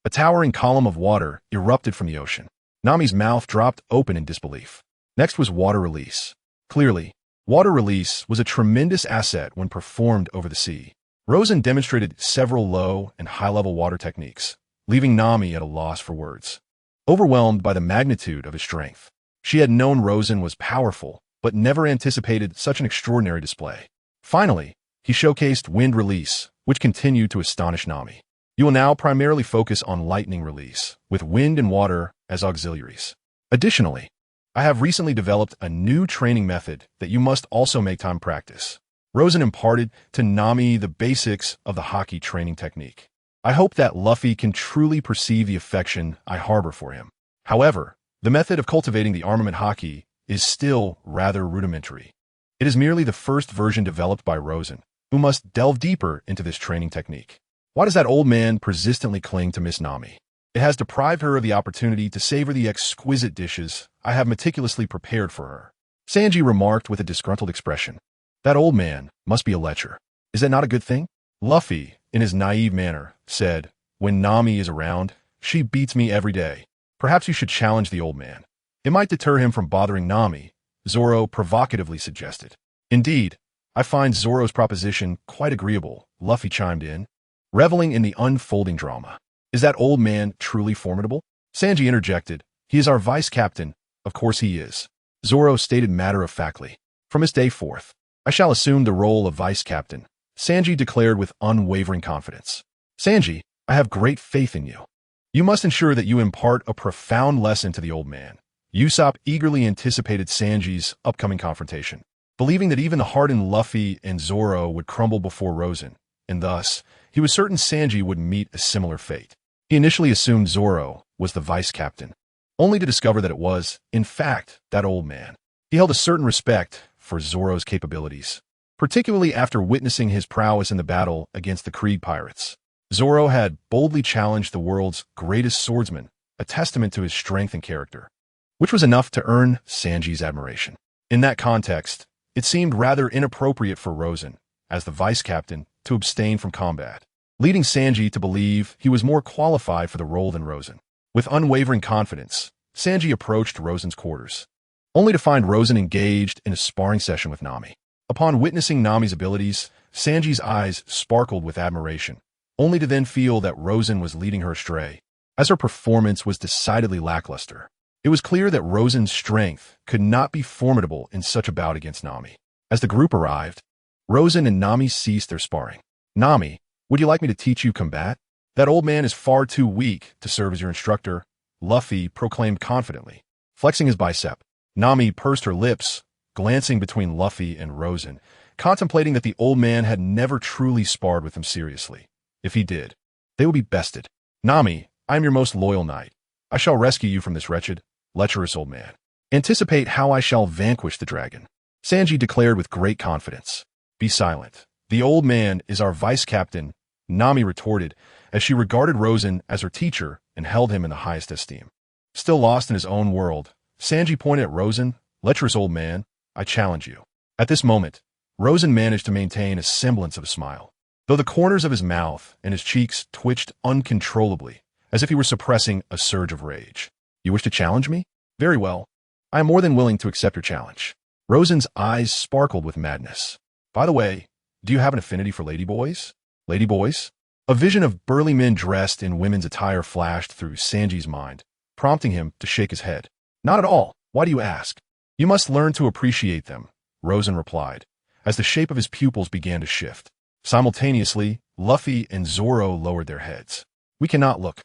a towering column of water erupted from the ocean. Nami's mouth dropped open in disbelief. Next was water release. Clearly, water release was a tremendous asset when performed over the sea. Rosen demonstrated several low and high-level water techniques, leaving Nami at a loss for words. Overwhelmed by the magnitude of his strength, she had known Rosen was powerful, but never anticipated such an extraordinary display. Finally, he showcased wind release, which continued to astonish Nami. You will now primarily focus on lightning release, with wind and water as auxiliaries. Additionally, I have recently developed a new training method that you must also make time practice. Rosen imparted to Nami the basics of the hockey training technique. I hope that Luffy can truly perceive the affection I harbor for him. However, the method of cultivating the armament hockey is still rather rudimentary. It is merely the first version developed by Rosen, who must delve deeper into this training technique. Why does that old man persistently cling to Miss Nami? It has deprived her of the opportunity to savor the exquisite dishes I have meticulously prepared for her. Sanji remarked with a disgruntled expression. That old man must be a lecher. Is that not a good thing? Luffy, in his naive manner, said, when Nami is around, she beats me every day. Perhaps you should challenge the old man. It might deter him from bothering Nami, Zoro provocatively suggested. Indeed, I find Zoro's proposition quite agreeable, Luffy chimed in, reveling in the unfolding drama. Is that old man truly formidable? Sanji interjected. He is our vice captain. Of course he is. Zoro stated matter-of-factly. From this day forth, I shall assume the role of vice captain, Sanji declared with unwavering confidence. Sanji, I have great faith in you. You must ensure that you impart a profound lesson to the old man. Usopp eagerly anticipated Sanji's upcoming confrontation, believing that even the hardened Luffy and Zoro would crumble before Rosen, and thus, he was certain Sanji would meet a similar fate. He initially assumed Zoro was the vice captain, only to discover that it was, in fact, that old man. He held a certain respect for Zoro's capabilities, particularly after witnessing his prowess in the battle against the Creed pirates. Zoro had boldly challenged the world's greatest swordsman, a testament to his strength and character, which was enough to earn Sanji's admiration. In that context, it seemed rather inappropriate for Rosen, as the vice captain, to abstain from combat, leading Sanji to believe he was more qualified for the role than Rosen. With unwavering confidence, Sanji approached Rosen's quarters, only to find Rosen engaged in a sparring session with Nami. Upon witnessing Nami's abilities, Sanji's eyes sparkled with admiration, only to then feel that Rosen was leading her astray, as her performance was decidedly lackluster. It was clear that Rosen's strength could not be formidable in such a bout against Nami. As the group arrived, Rosen and Nami ceased their sparring. Nami, would you like me to teach you combat? That old man is far too weak to serve as your instructor, Luffy proclaimed confidently, flexing his bicep. Nami pursed her lips, glancing between Luffy and Rosen, contemplating that the old man had never truly sparred with him seriously. If he did, they would be bested. Nami, I am your most loyal knight. I shall rescue you from this wretched, lecherous old man. Anticipate how I shall vanquish the dragon. Sanji declared with great confidence. Be silent. The old man is our vice-captain, Nami retorted, as she regarded Rosen as her teacher and held him in the highest esteem. Still lost in his own world, Sanji pointed at Rosen. Lecherous old man, I challenge you. At this moment, Rosen managed to maintain a semblance of a smile, though the corners of his mouth and his cheeks twitched uncontrollably, as if he were suppressing a surge of rage. You wish to challenge me? Very well. I am more than willing to accept your challenge. Rosen's eyes sparkled with madness. By the way, do you have an affinity for ladyboys? Ladyboys? A vision of burly men dressed in women's attire flashed through Sanji's mind, prompting him to shake his head. Not at all. Why do you ask? You must learn to appreciate them, Rosen replied, as the shape of his pupils began to shift. Simultaneously, Luffy and Zoro lowered their heads. We cannot look.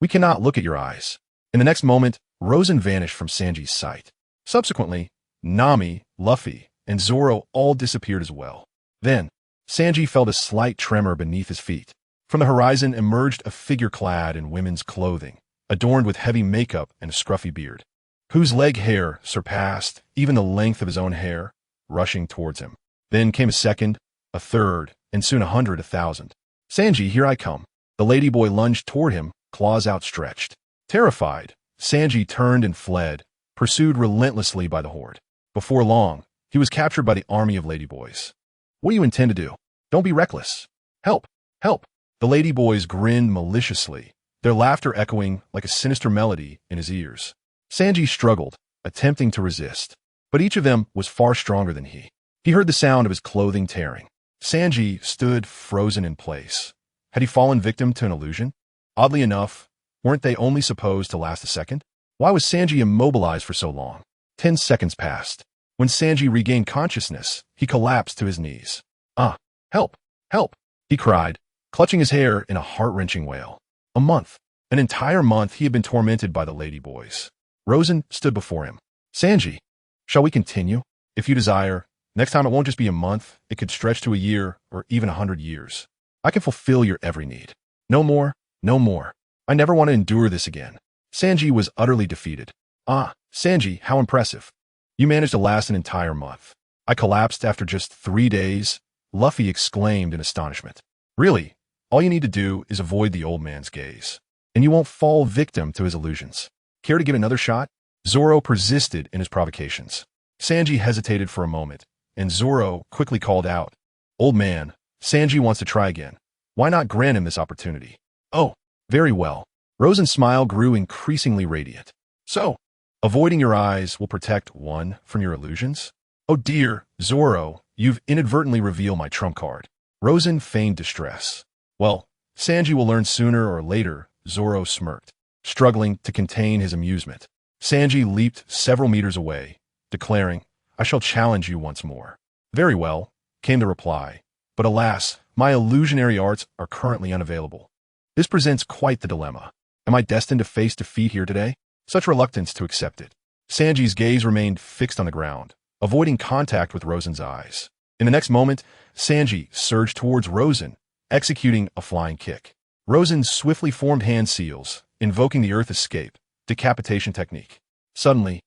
We cannot look at your eyes. In the next moment, Rosen vanished from Sanji's sight. Subsequently, Nami, Luffy, and Zoro all disappeared as well. Then, Sanji felt a slight tremor beneath his feet. From the horizon emerged a figure clad in women's clothing, adorned with heavy makeup and a scruffy beard, whose leg hair surpassed even the length of his own hair, rushing towards him. Then came a second, a third, and soon 100, 1,000. Sanji, here I come. The ladyboy lunged toward him, claws outstretched. Terrified, Sanji turned and fled, pursued relentlessly by the horde. Before long, he was captured by the army of ladyboys. What do you intend to do? Don't be reckless. Help! Help! The ladyboys grinned maliciously, their laughter echoing like a sinister melody in his ears. Sanji struggled, attempting to resist, but each of them was far stronger than he. He heard the sound of his clothing tearing. Sanji stood frozen in place. Had he fallen victim to an illusion? Oddly enough, weren't they only supposed to last a second? Why was Sanji immobilized for so long? 10 seconds passed. When Sanji regained consciousness, he collapsed to his knees. Ah, help, help, he cried, clutching his hair in a heart-wrenching wail. A month, an entire month he had been tormented by the ladyboys. Rosen stood before him. Sanji, shall we continue? If you desire, next time it won't just be a month, it could stretch to a year or even 100 years. I can fulfill your every need. No more, no more. I never want to endure this again. Sanji was utterly defeated. Ah, Sanji, how impressive. You managed to last an entire month. I collapsed after just 3 days, Luffy exclaimed in astonishment. Really, all you need to do is avoid the old man's gaze, and you won't fall victim to his illusions. Care to give another shot? Zoro persisted in his provocations. Sanji hesitated for a moment, and Zoro quickly called out, Old man, Sanji wants to try again. Why not grant him this opportunity? Oh, very well. Rosen's smile grew increasingly radiant. So, avoiding your eyes will protect one from your illusions? Oh dear, Zoro, you've inadvertently revealed my trump card. Rosen feigned distress. Well, Sanji will learn sooner or later, Zoro smirked, struggling to contain his amusement. Sanji leaped several meters away, declaring, I shall challenge you once more. Very well, came the reply, but alas, my illusionary arts are currently unavailable. This presents quite the dilemma. Am I destined to face defeat here today? Such reluctance to accept it. Sanji's gaze remained fixed on the ground, avoiding contact with Rosen's eyes. In the next moment, Sanji surged towards Rosen, executing a flying kick. Rosen swiftly formed hand seals, invoking the earth escape, decapitation technique. Suddenly,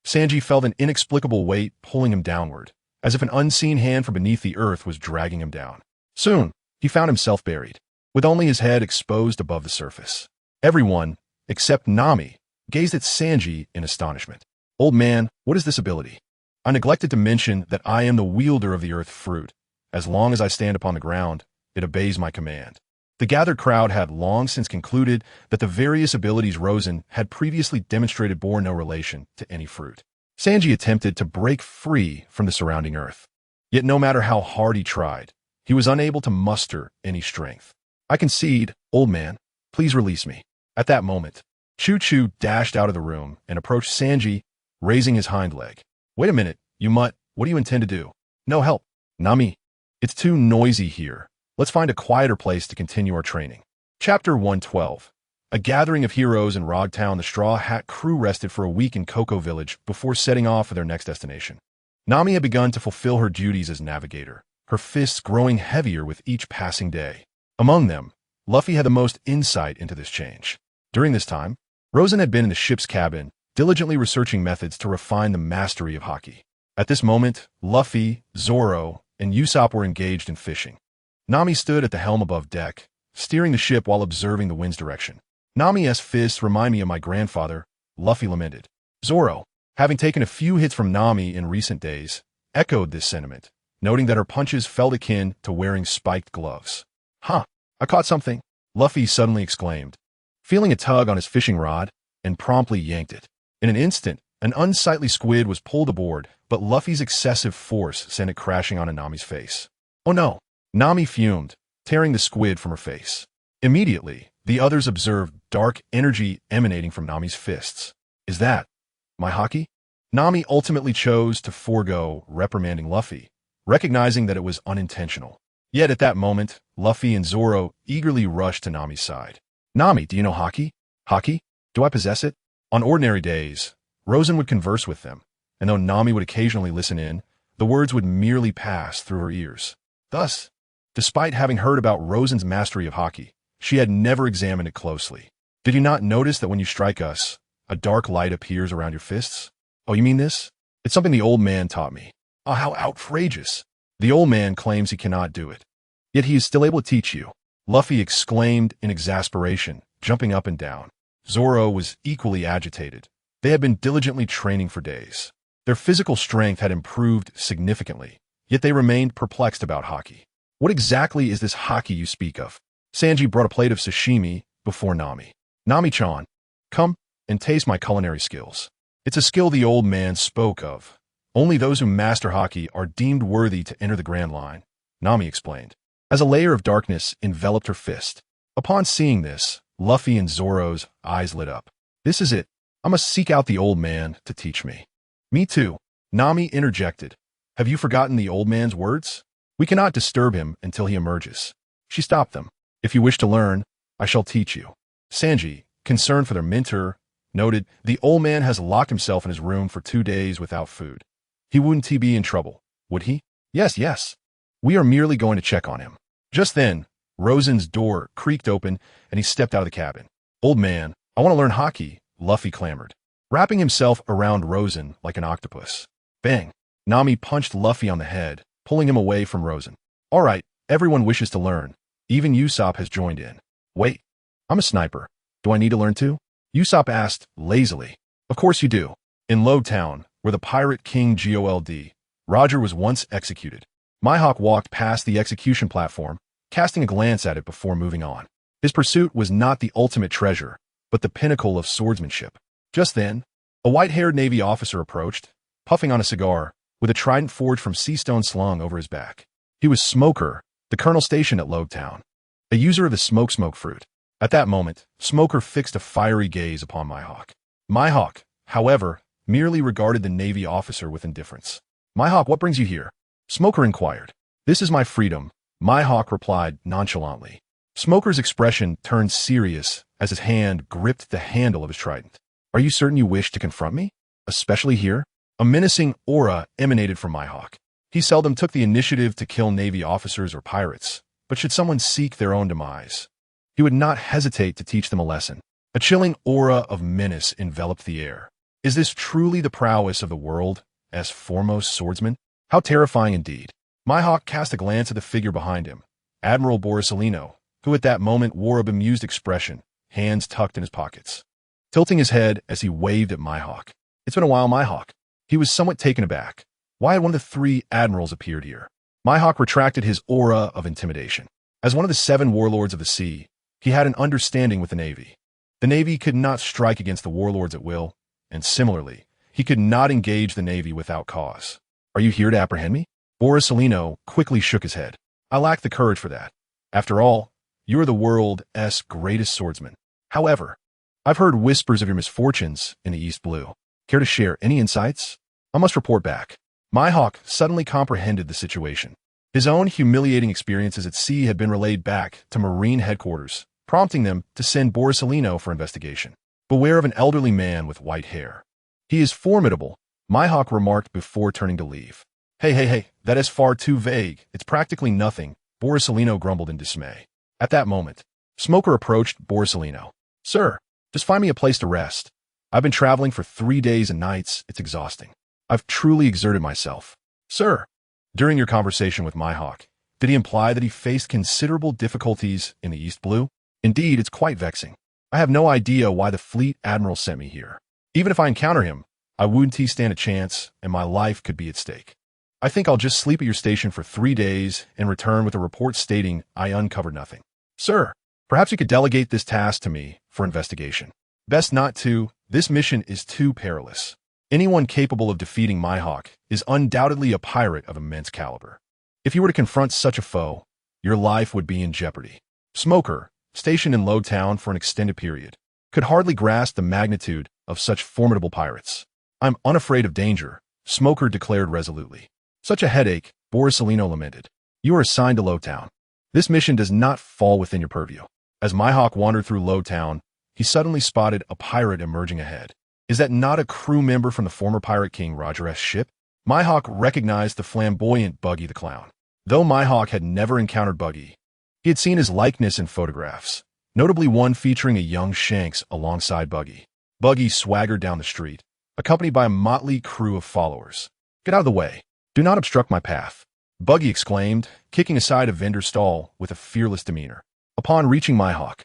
Sanji felt an inexplicable weight pulling him downward, as if an unseen hand from beneath the earth was dragging him down. Soon, he found himself buried, with only his head exposed above the surface. Everyone, except Nami, gazed at Sanji in astonishment. Old man, what is this ability? I neglected to mention that I am the wielder of the earth fruit. As long as I stand upon the ground, it obeys my command. The gathered crowd had long since concluded that the various abilities Rosen had previously demonstrated bore no relation to any fruit. Sanji attempted to break free from the surrounding earth. Yet no matter how hard he tried, he was unable to muster any strength. I concede, old man, please release me. At that moment, Choo-Choo dashed out of the room and approached Sanji, raising his hind leg. Wait a minute, you mutt, what do you intend to do? No help. Nami, it's too noisy here. Let's find a quieter place to continue our training. Chapter 112. A gathering of heroes in Rogtown, the Straw Hat crew rested for a week in Cocoa Village before setting off for their next destination. Nami had begun to fulfill her duties as navigator, her fists growing heavier with each passing day. Among them, Luffy had the most insight into this change. During this time, Rosen had been in the ship's cabin, diligently researching methods to refine the mastery of haki. At this moment, Luffy, Zoro, and Usopp were engaged in fishing. Nami stood at the helm above deck, steering the ship while observing the wind's direction. Nami's fists remind me of my grandfather, Luffy lamented. Zoro, having taken a few hits from Nami in recent days, echoed this sentiment, noting that her punches felt akin to wearing spiked gloves. Huh, I caught something, Luffy suddenly exclaimed, feeling a tug on his fishing rod, and promptly yanked it. In an instant, an unsightly squid was pulled aboard, but Luffy's excessive force sent it crashing onto Nami's face. Oh no! Nami fumed, tearing the squid from her face. Immediately, the others observed dark energy emanating from Nami's fists. Is that my haki? Nami ultimately chose to forego reprimanding Luffy, recognizing that it was unintentional. Yet at that moment, Luffy and Zoro eagerly rushed to Nami's side. Nami, do you know haki? Haki? Do I possess it? On ordinary days, Rosen would converse with them, and though Nami would occasionally listen in, the words would merely pass through her ears. Thus, despite having heard about Rosen's mastery of haki, she had never examined it closely. Did you not notice that when you strike us, a dark light appears around your fists? Oh, you mean this? It's something the old man taught me. Oh, how outrageous. The old man claims he cannot do it. Yet he is still able to teach you. Luffy exclaimed in exasperation, jumping up and down. Zoro was equally agitated. They had been diligently training for days. Their physical strength had improved significantly, yet they remained perplexed about haki. What exactly is this haki you speak of? Sanji brought a plate of sashimi before Nami. Nami-chan, come and taste my culinary skills. It's a skill the old man spoke of. Only those who master haki are deemed worthy to enter the Grand Line, Nami explained, as a layer of darkness enveloped her fist. Upon seeing this, Luffy and Zoro's eyes lit up. This is it. I must seek out the old man to teach me. Me too, Nami interjected. Have you forgotten the old man's words? We cannot disturb him until he emerges. She stopped them. If you wish to learn, I shall teach you. Sanji, concerned for their mentor, noted, the old man has locked himself in his room for 2 days without food. He wouldn't be in trouble, would he? Yes. We are merely going to check on him. Just then, Rosen's door creaked open and he stepped out of the cabin. Old man, I want to learn haki, Luffy clamored, wrapping himself around Rosen like an octopus. Bang! Nami punched Luffy on the head, pulling him away from Rosen. All right, everyone wishes to learn. Even Usopp has joined in. Wait, I'm a sniper. Do I need to learn too? Usopp asked lazily. Of course you do. In Luo Town, where the pirate king Gold, Roger was once executed. Mihawk walked past the execution platform, casting a glance at it before moving on. His pursuit was not the ultimate treasure, but the pinnacle of swordsmanship. Just then, a white-haired Navy officer approached, puffing on a cigar, with a trident forged from sea stone slung over his back. He was Smoker, the colonel stationed at Luo Town, a user of the smoke fruit. At that moment, Smoker fixed a fiery gaze upon Mihawk. Mihawk, however, merely regarded the Navy officer with indifference. Mihawk, what brings you here? Smoker inquired. This is my freedom, Mihawk replied nonchalantly. Smoker's expression turned serious as his hand gripped the handle of his trident. Are you certain you wish to confront me? Especially here? A menacing aura emanated from Mihawk. He seldom took the initiative to kill Navy officers or pirates, but should someone seek their own demise, he would not hesitate to teach them a lesson. A chilling aura of menace enveloped the air. Is this truly the prowess of the world's foremost swordsman? How terrifying indeed. Mihawk cast a glance at the figure behind him, Admiral Borsalino, who at that moment wore a bemused expression, hands tucked in his pockets, tilting his head as he waved at Mihawk. It's been a while, Mihawk. He was somewhat taken aback. Why had one of the 3 admirals appeared here? Mihawk retracted his aura of intimidation. As one of the 7 warlords of the sea, he had an understanding with the Navy. The Navy could not strike against the warlords at will, and similarly, he could not engage the Navy without cause. Are you here to apprehend me? Borsalino quickly shook his head. I lack the courage for that. After all, you are the world's greatest swordsman. However, I've heard whispers of your misfortunes in the East Blue. Care to share any insights? I must report back. Mihawk suddenly comprehended the situation. His own humiliating experiences at sea had been relayed back to Marine headquarters, prompting them to send Borisolino for investigation. Beware of an elderly man with white hair. He is formidable, Mihawk remarked before turning to leave. Hey, that is far too vague. It's practically nothing, Borisolino grumbled in dismay. At that moment, Smoker approached Borisolino. Sir, just find me a place to rest. I've been traveling for 3 days and nights. It's exhausting. I've truly exerted myself. Sir, during your conversation with Mihawk, did he imply that he faced considerable difficulties in the East Blue? Indeed, it's quite vexing. I have no idea why the fleet admiral sent me here. Even if I encounter him, I wouldn't stand a chance, and my life could be at stake. I think I'll just sleep at your station for 3 days and return with a report stating I uncovered nothing. Sir, perhaps you could delegate this task to me for investigation. Best not to. This mission is too perilous. Anyone capable of defeating Mihawk is undoubtedly a pirate of immense caliber. If you were to confront such a foe, your life would be in jeopardy. Smoker, stationed in Lowtown for an extended period, could hardly grasp the magnitude of such formidable pirates. I'm unafraid of danger, Smoker declared resolutely. Such a headache, Borisolino lamented. You are assigned to Lowtown. This mission does not fall within your purview. As Mihawk wandered through Lowtown, he suddenly spotted a pirate emerging ahead. Is that not a crew member from the former Pirate King Roger S. ship? Mihawk recognized the flamboyant Buggy the Clown. Though Mihawk had never encountered Buggy, he had seen his likeness in photographs, notably one featuring a young Shanks alongside Buggy. Buggy swaggered down the street, accompanied by a motley crew of followers. Get out of the way. Do not obstruct my path, Buggy exclaimed, kicking aside a vendor's stall with a fearless demeanor. Upon reaching Mihawk,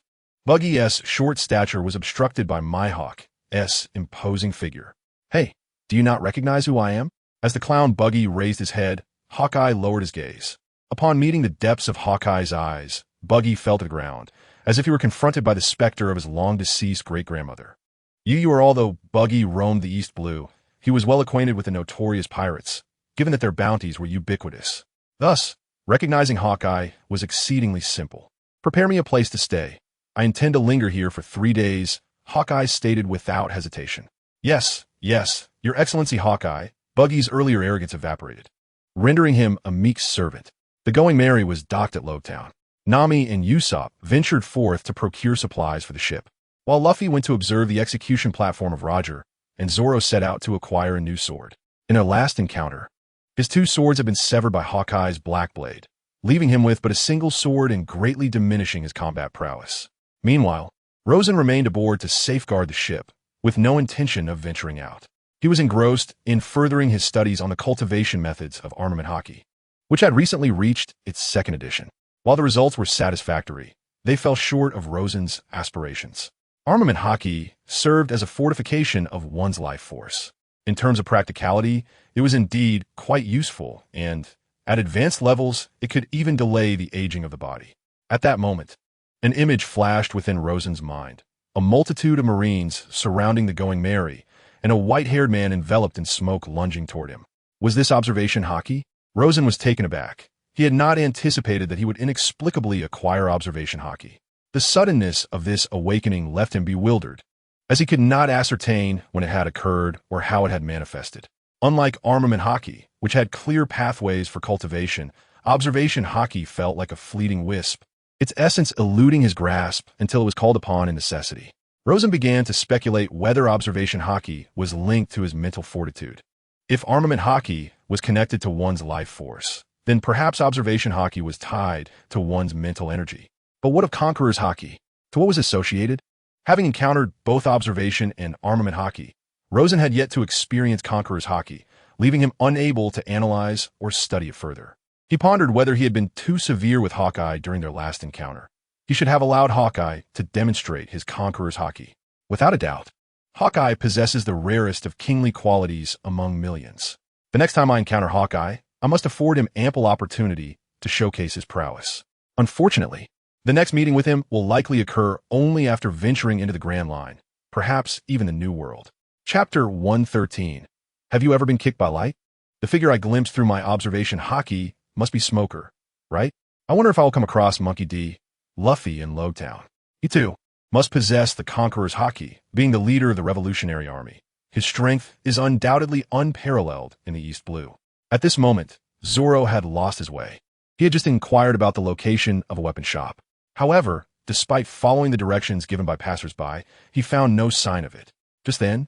Buggy's short stature was obstructed by Mihawk's imposing figure. Hey, do you not recognize who I am? As the clown Buggy raised his head, Hawkeye lowered his gaze. Upon meeting the depths of Hawkeye's eyes, Buggy fell to the ground, as if he were confronted by the specter of his long-deceased great-grandmother. You are although Buggy roamed the East Blue, he was well acquainted with the notorious pirates, given that their bounties were ubiquitous. Thus, recognizing Hawkeye was exceedingly simple. Prepare me a place to stay. I intend to linger here for 3 days, Hawkeye stated without hesitation. Yes, Your Excellency Hawkeye, Buggy's earlier arrogance evaporated, rendering him a meek servant. The Going Merry was docked at Lowtown. Nami and Usopp ventured forth to procure supplies for the ship, while Luffy went to observe the execution platform of Roger, and Zoro set out to acquire a new sword. In their last encounter, his 2 swords had been severed by Hawkeye's black blade, leaving him with but a single sword and greatly diminishing his combat prowess. Meanwhile, Rosen remained aboard to safeguard the ship, with no intention of venturing out. He was engrossed in furthering his studies on the cultivation methods of armament hockey, which had recently reached its 2nd edition. While the results were satisfactory, they fell short of Rosen's aspirations. Armament hockey served as a fortification of one's life force. In terms of practicality, it was indeed quite useful, and, at advanced levels, it could even delay the aging of the body. At that moment, an image flashed within Rosen's mind. A multitude of Marines surrounding the Going Merry, and a white-haired man enveloped in smoke lunging toward him. Was this observation hockey? Rosen was taken aback. He had not anticipated that he would inexplicably acquire observation hockey. The suddenness of this awakening left him bewildered, as he could not ascertain when it had occurred or how it had manifested. Unlike armament hockey, which had clear pathways for cultivation, observation hockey felt like a fleeting wisp, its essence eluding his grasp until it was called upon in necessity. Rosen began to speculate whether observation hockey was linked to his mental fortitude. If armament hockey was connected to one's life force, then perhaps observation hockey was tied to one's mental energy. But what of conqueror's hockey? To what was associated? Having encountered both observation and armament hockey, Rosen had yet to experience conqueror's hockey, leaving him unable to analyze or study it further. He pondered whether he had been too severe with Hawkeye during their last encounter. He should have allowed Hawkeye to demonstrate his conqueror's hockey. Without a doubt, Hawkeye possesses the rarest of kingly qualities among millions. The next time I encounter Hawkeye, I must afford him ample opportunity to showcase his prowess. Unfortunately, the next meeting with him will likely occur only after venturing into the Grand Line, perhaps even the New World. Chapter 113. Have you ever been kicked by light? The figure I glimpsed through my observation hockey must be Smoker, right? I wonder if I will come across Monkey D. Luffy in Lowtown. He too must possess the conqueror's hockey, being the leader of the Revolutionary Army. His strength is undoubtedly unparalleled in the East Blue. At this moment, Zoro had lost his way. He had just inquired about the location of a weapon shop. However, Despite following the directions given by passersby, he found no sign of it. Just then,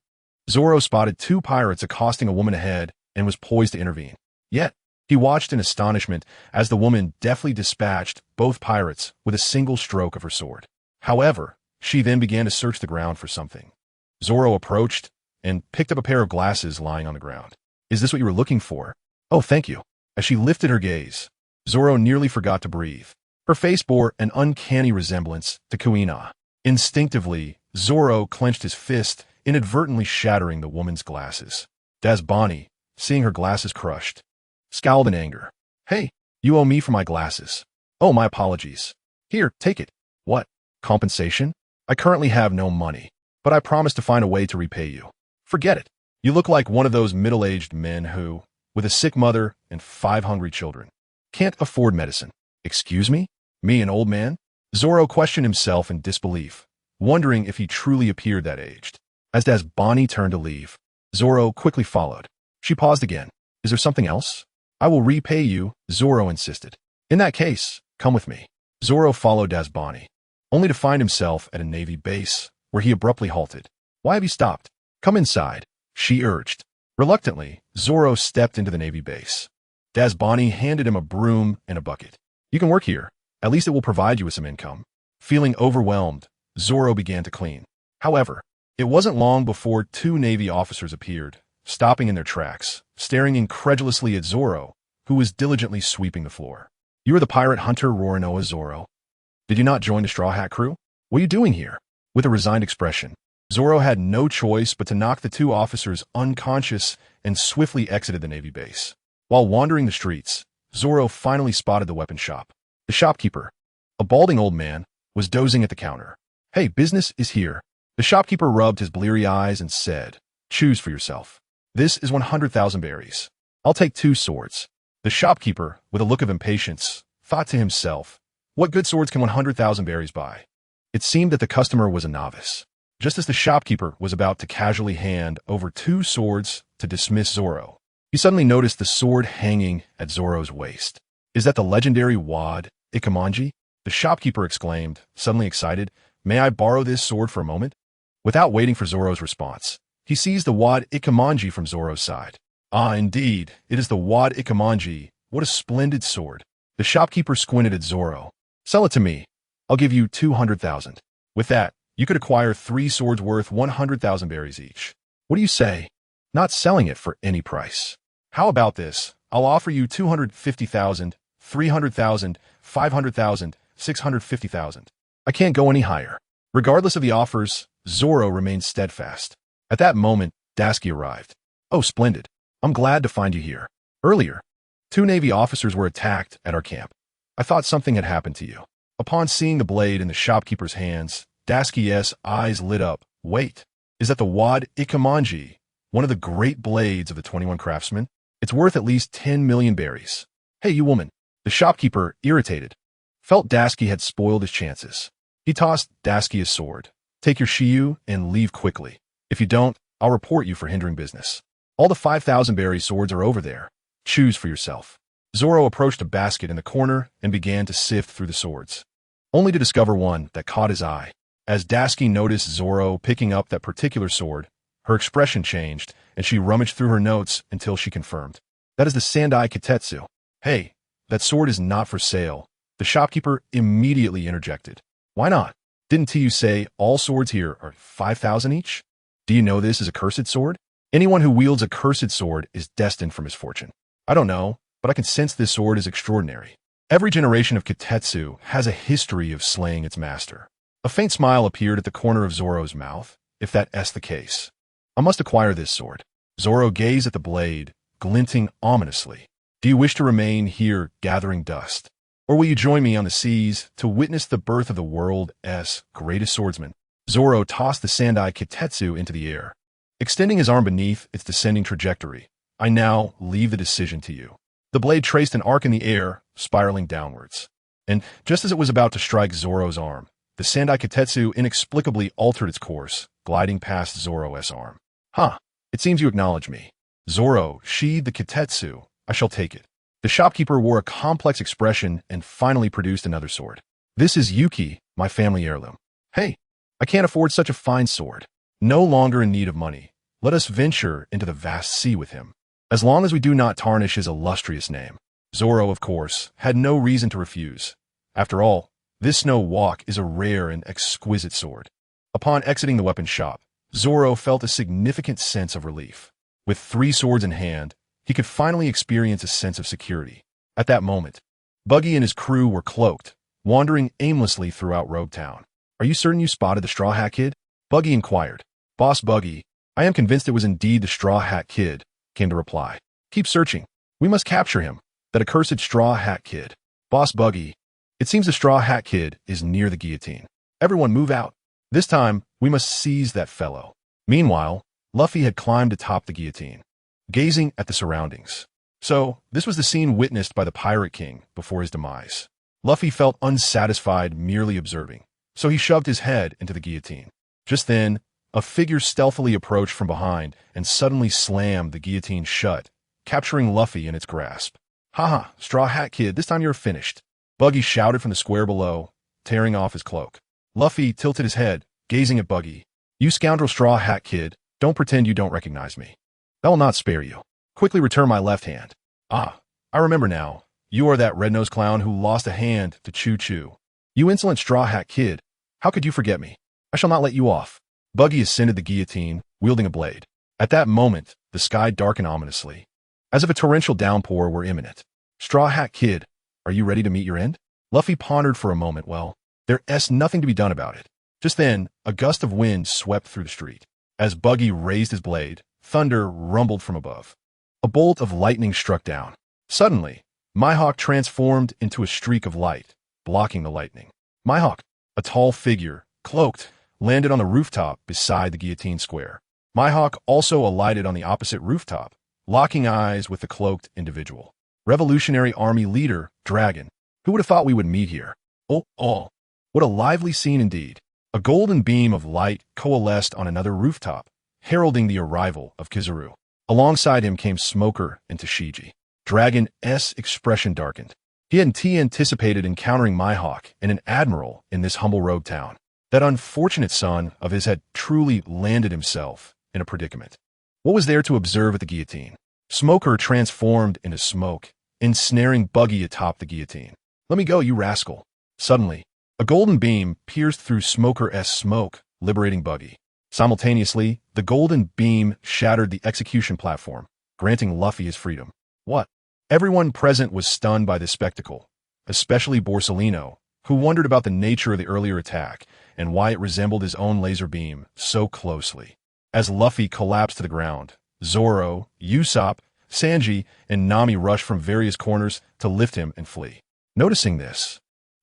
Zoro spotted two pirates accosting a woman ahead and was poised to intervene. Yet, he watched in astonishment as the woman deftly dispatched both pirates with a single stroke of her sword. However, she then began to search the ground for something. Zoro approached and picked up a pair of glasses lying on the ground. "Is this what you were looking for?" "Oh, thank you." As she lifted her gaze, Zoro nearly forgot to breathe. Her face bore an uncanny resemblance to Kuina. Instinctively, Zoro clenched his fist, inadvertently shattering the woman's glasses. Dasbani, seeing her glasses crushed, scowled in anger. "Hey, you owe me for my glasses." "Oh, my apologies. Here, take it." "What? Compensation? I currently have no money, but I promise to find a way to repay you." "Forget it. You look like one of those middle-aged men who, with a sick mother and 5 hungry children, can't afford medicine." "Excuse me? Me, an old man?" Zoro questioned himself in disbelief, wondering if he truly appeared that aged. As Dasbani turned to leave, Zoro quickly followed. She paused again. "Is there something else?" "I will repay you," Zoro insisted. "In that case, come with me." Zoro followed Dasbani, only to find himself at a Navy base, where he abruptly halted. "Why have you stopped?" "Come inside," she urged. Reluctantly, Zoro stepped into the Navy base. Dasbani handed him a broom and a bucket. "You can work here. At least it will provide you with some income." Feeling overwhelmed, Zoro began to clean. However, it wasn't long before 2 Navy officers appeared, stopping in their tracks, staring incredulously at Zoro, who was diligently sweeping the floor. "You are the pirate hunter Rorinoa, Zoro. Did you not join the Straw Hat crew? What are you doing here?" With a resigned expression, Zoro had no choice but to knock the 2 officers unconscious and swiftly exited the Navy base. While wandering the streets, Zoro finally spotted the weapon shop. The shopkeeper, a balding old man, was dozing at the counter. "Hey, business is here." The shopkeeper rubbed his bleary eyes and said, "Choose for yourself. This is 100,000 berries. I'll take 2 swords." The shopkeeper, with a look of impatience, thought to himself, what good swords can 100,000 berries buy? It seemed that the customer was a novice. Just as the shopkeeper was about to casually hand over 2 swords to dismiss Zoro, he suddenly noticed the sword hanging at Zoro's waist. "Is that the legendary Wad Ikamanji?" the shopkeeper exclaimed, suddenly excited. "May I borrow this sword for a moment?" Without waiting for Zoro's response, he seized the Wad Ikamanji from Zoro's side. "Ah, indeed, it is the Wad Ikamanji. What a splendid sword." The shopkeeper squinted at Zoro. "Sell it to me. I'll give you 200,000. With that, you could acquire 3 swords worth 100,000 berries each. What do you say?" "Not selling it for any price." "How about this? I'll offer you 250,000, 300,000, 500,000, 650,000. I can't go any higher." Regardless of the offers, Zoro remained steadfast. At that moment, Dasky arrived. "Oh, splendid. I'm glad to find you here. Earlier, 2 Navy officers were attacked at our camp. I thought something had happened to you." Upon seeing the blade in the shopkeeper's hands, Dasky's eyes lit up. "Wait, is that the Wad Ikamanji, one of the great blades of the 21 craftsmen? It's worth at least 10 million berries." "Hey, you woman." The shopkeeper, irritated, felt Dasky had spoiled his chances. He tossed Dasky his sword. "Take your Shiyu and leave quickly. If you don't, I'll report you for hindering business. All the 5,000 berry swords are over there. Choose for yourself." Zoro approached a basket in the corner and began to sift through the swords, only to discover one that caught his eye. As Dasky noticed Zoro picking up that particular sword, her expression changed, and she rummaged through her notes until she confirmed. "That is the Sandai Kitetsu." "Hey, that sword is not for sale." The shopkeeper immediately interjected. "Why not? Didn't you say all swords here are 5,000 each? Do you know this is a cursed sword? Anyone who wields a cursed sword is destined for misfortune." "I don't know, but I can sense this sword is extraordinary. Every generation of Kitetsu has a history of slaying its master." A faint smile appeared at the corner of Zoro's mouth. "If that's the case, I must acquire this sword." Zoro gazed at the blade, glinting ominously. "Do you wish to remain here gathering dust? Or will you join me on the seas to witness the birth of the world's greatest swordsman?" Zoro tossed the Sandai Kitetsu into the air, extending his arm beneath its descending trajectory. "I now leave the decision to you." The blade traced an arc in the air, spiraling downwards. And just as it was about to strike Zoro's arm, the Sandai Kitetsu inexplicably altered its course, gliding past Zoro's arm. "Huh, it seems you acknowledge me." Zoro sheathed the Kitetsu. "I shall take it." The shopkeeper wore a complex expression and finally produced another sword. "This is Yuki, My family heirloom. Hey, I can't afford such a fine sword. No longer in need of money, let us venture into the vast sea with him. As long as we do not tarnish his illustrious name. Zoro, of course, had no reason to refuse. After all, this snow walk is a rare and exquisite sword. Upon exiting the weapon shop, Zoro felt a significant sense of relief. With 3 swords in hand, he could finally experience a sense of security. At that moment, Buggy and his crew were cloaked, wandering aimlessly throughout Rogue Town. Are you certain you spotted the Straw Hat Kid? Buggy inquired. Boss Buggy, I am convinced it was indeed the Straw Hat Kid, came the reply. Keep searching. We must capture him. That accursed Straw Hat Kid. Boss Buggy, it seems the Straw Hat Kid is near the guillotine. Everyone move out. This time, we must seize that fellow. Meanwhile, Luffy had climbed atop the guillotine, gazing at the surroundings. So, this was the scene witnessed by the Pirate King before his demise. Luffy felt unsatisfied merely observing, so he shoved his head into the guillotine. Just then, a figure stealthily approached from behind and suddenly slammed the guillotine shut, capturing Luffy in its grasp. Haha, Straw Hat Kid, this time you're finished. Buggy shouted from the square below, tearing off his cloak. Luffy tilted his head, gazing at Buggy. You scoundrel Straw Hat Kid, don't pretend you don't recognize me. I will not spare you. Quickly return my left hand. Ah, I remember now. You are that red-nosed clown who lost a hand to Choo Choo. You insolent Straw Hat Kid, how could you forget me? I shall not let you off. Buggy ascended the guillotine, wielding a blade. At that moment, the sky darkened ominously, as if a torrential downpour were imminent. Straw Hat Kid, are you ready to meet your end? Luffy pondered for a moment. Well, there's nothing to be done about it. Just then, a gust of wind swept through the street. As Buggy raised his blade, thunder rumbled from above. A bolt of lightning struck down. Suddenly, Mihawk transformed into a streak of light, blocking the lightning. Mihawk, a tall figure, cloaked, landed on the rooftop beside the guillotine square. Mihawk also alighted on the opposite rooftop, locking eyes with the cloaked individual. Revolutionary Army leader, Dragon. Who would have thought we would meet here? Oh, what a lively scene indeed. A golden beam of light coalesced on another rooftop, heralding the arrival of Kizaru. Alongside him came Smoker and Tashigi. Dragon's expression darkened. He hadn't anticipated encountering Mihawk and an admiral in this humble rogue town. That unfortunate son of his had truly landed himself in a predicament. What was there to observe at the guillotine? Smoker transformed into smoke, ensnaring Buggy atop the guillotine. Let me go, you rascal. Suddenly, a golden beam pierced through Smoker's smoke, liberating Buggy. Simultaneously, the golden beam shattered the execution platform, granting Luffy his freedom. What? Everyone present was stunned by this spectacle, especially Borsalino, who wondered about the nature of the earlier attack and why it resembled his own laser beam so closely. As Luffy collapsed to the ground, Zoro, Usopp, Sanji, and Nami rushed from various corners to lift him and flee. Noticing this,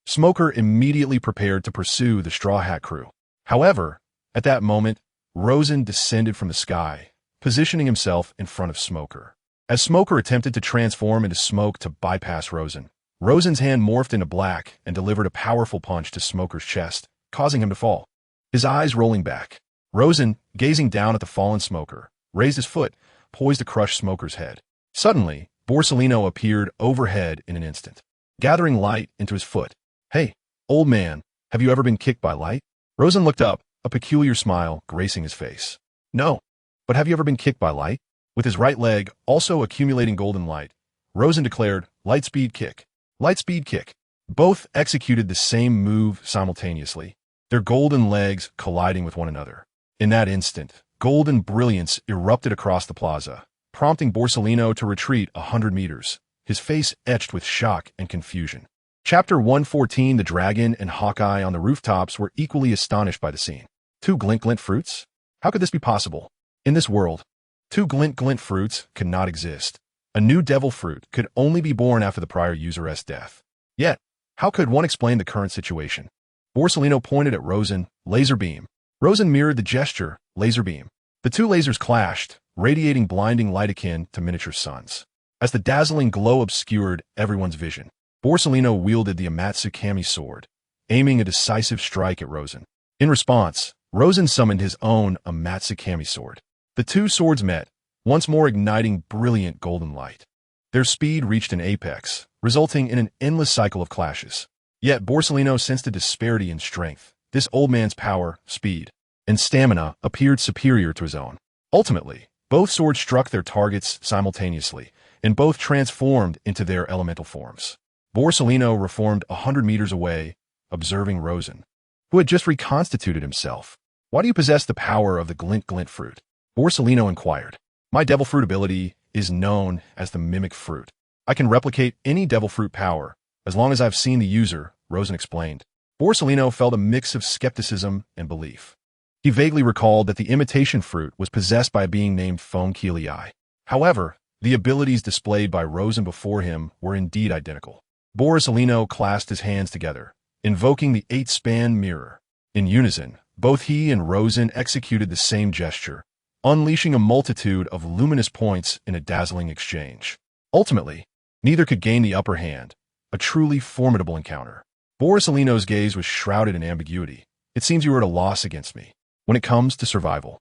Smoker immediately prepared to pursue the Straw Hat crew. However, at that moment, Rosen descended from the sky, positioning himself in front of Smoker. As Smoker attempted to transform into smoke to bypass Rosen, Rosen's hand morphed into black and delivered a powerful punch to Smoker's chest, causing him to fall. His eyes rolling back, Rosen, gazing down at the fallen Smoker, raised his foot, poised to crush Smoker's head. Suddenly, Borsalino appeared overhead in an instant, gathering light into his foot. Hey, old man, have you ever been kicked by light? Rosen looked up, a peculiar smile gracing his face. No, but have you ever been kicked by light? With his right leg also accumulating golden light, Rosen declared, Lightspeed Kick. Lightspeed Kick. Both executed the same move simultaneously, their golden legs colliding with one another. In that instant, golden brilliance erupted across the plaza, prompting Borsalino to retreat 100 meters, his face etched with shock and confusion. Chapter 114. The Dragon and Hawkeye on the rooftops were equally astonished by the scene. 2 glint fruits? How could this be possible? In this world, 2 glint fruits could not exist. A new devil fruit could only be born after the prior user's death. Yet, how could one explain the current situation? Borsalino pointed at Rosen, laser beam. Rosen mirrored the gesture, laser beam. The 2 lasers clashed, radiating blinding light akin to miniature suns. As the dazzling glow obscured everyone's vision, Borsalino wielded the Amatsukami sword, aiming a decisive strike at Rosen. In response, Rosen summoned his own Amatsukami sword. The 2 swords met, once more igniting brilliant golden light. Their speed reached an apex, resulting in an endless cycle of clashes. Yet Borsellino sensed a disparity in strength. This old man's power, speed, and stamina appeared superior to his own. Ultimately, both swords struck their targets simultaneously, and both transformed into their elemental forms. Borsellino reformed 100 meters away, observing Rosen, who had just reconstituted himself. "Why do you possess the power of the glint fruit?" Borsellino inquired. "My devil fruit ability is known as the mimic fruit. I can replicate any devil fruit power, as long as I've seen the user," Rosen explained. Borsellino felt a mix of skepticism and belief. He vaguely recalled that the imitation fruit was possessed by a being named Foam Keelii. However, the abilities displayed by Rosen before him were indeed identical. Borsellino clasped his hands together, invoking the 8-span mirror. In unison, both he and Rosen executed the same gesture, unleashing a multitude of luminous points in a dazzling exchange. Ultimately, neither could gain the upper hand, a truly formidable encounter. Borsellino's gaze was shrouded in ambiguity. "It seems you are at a loss against me. When it comes to survival,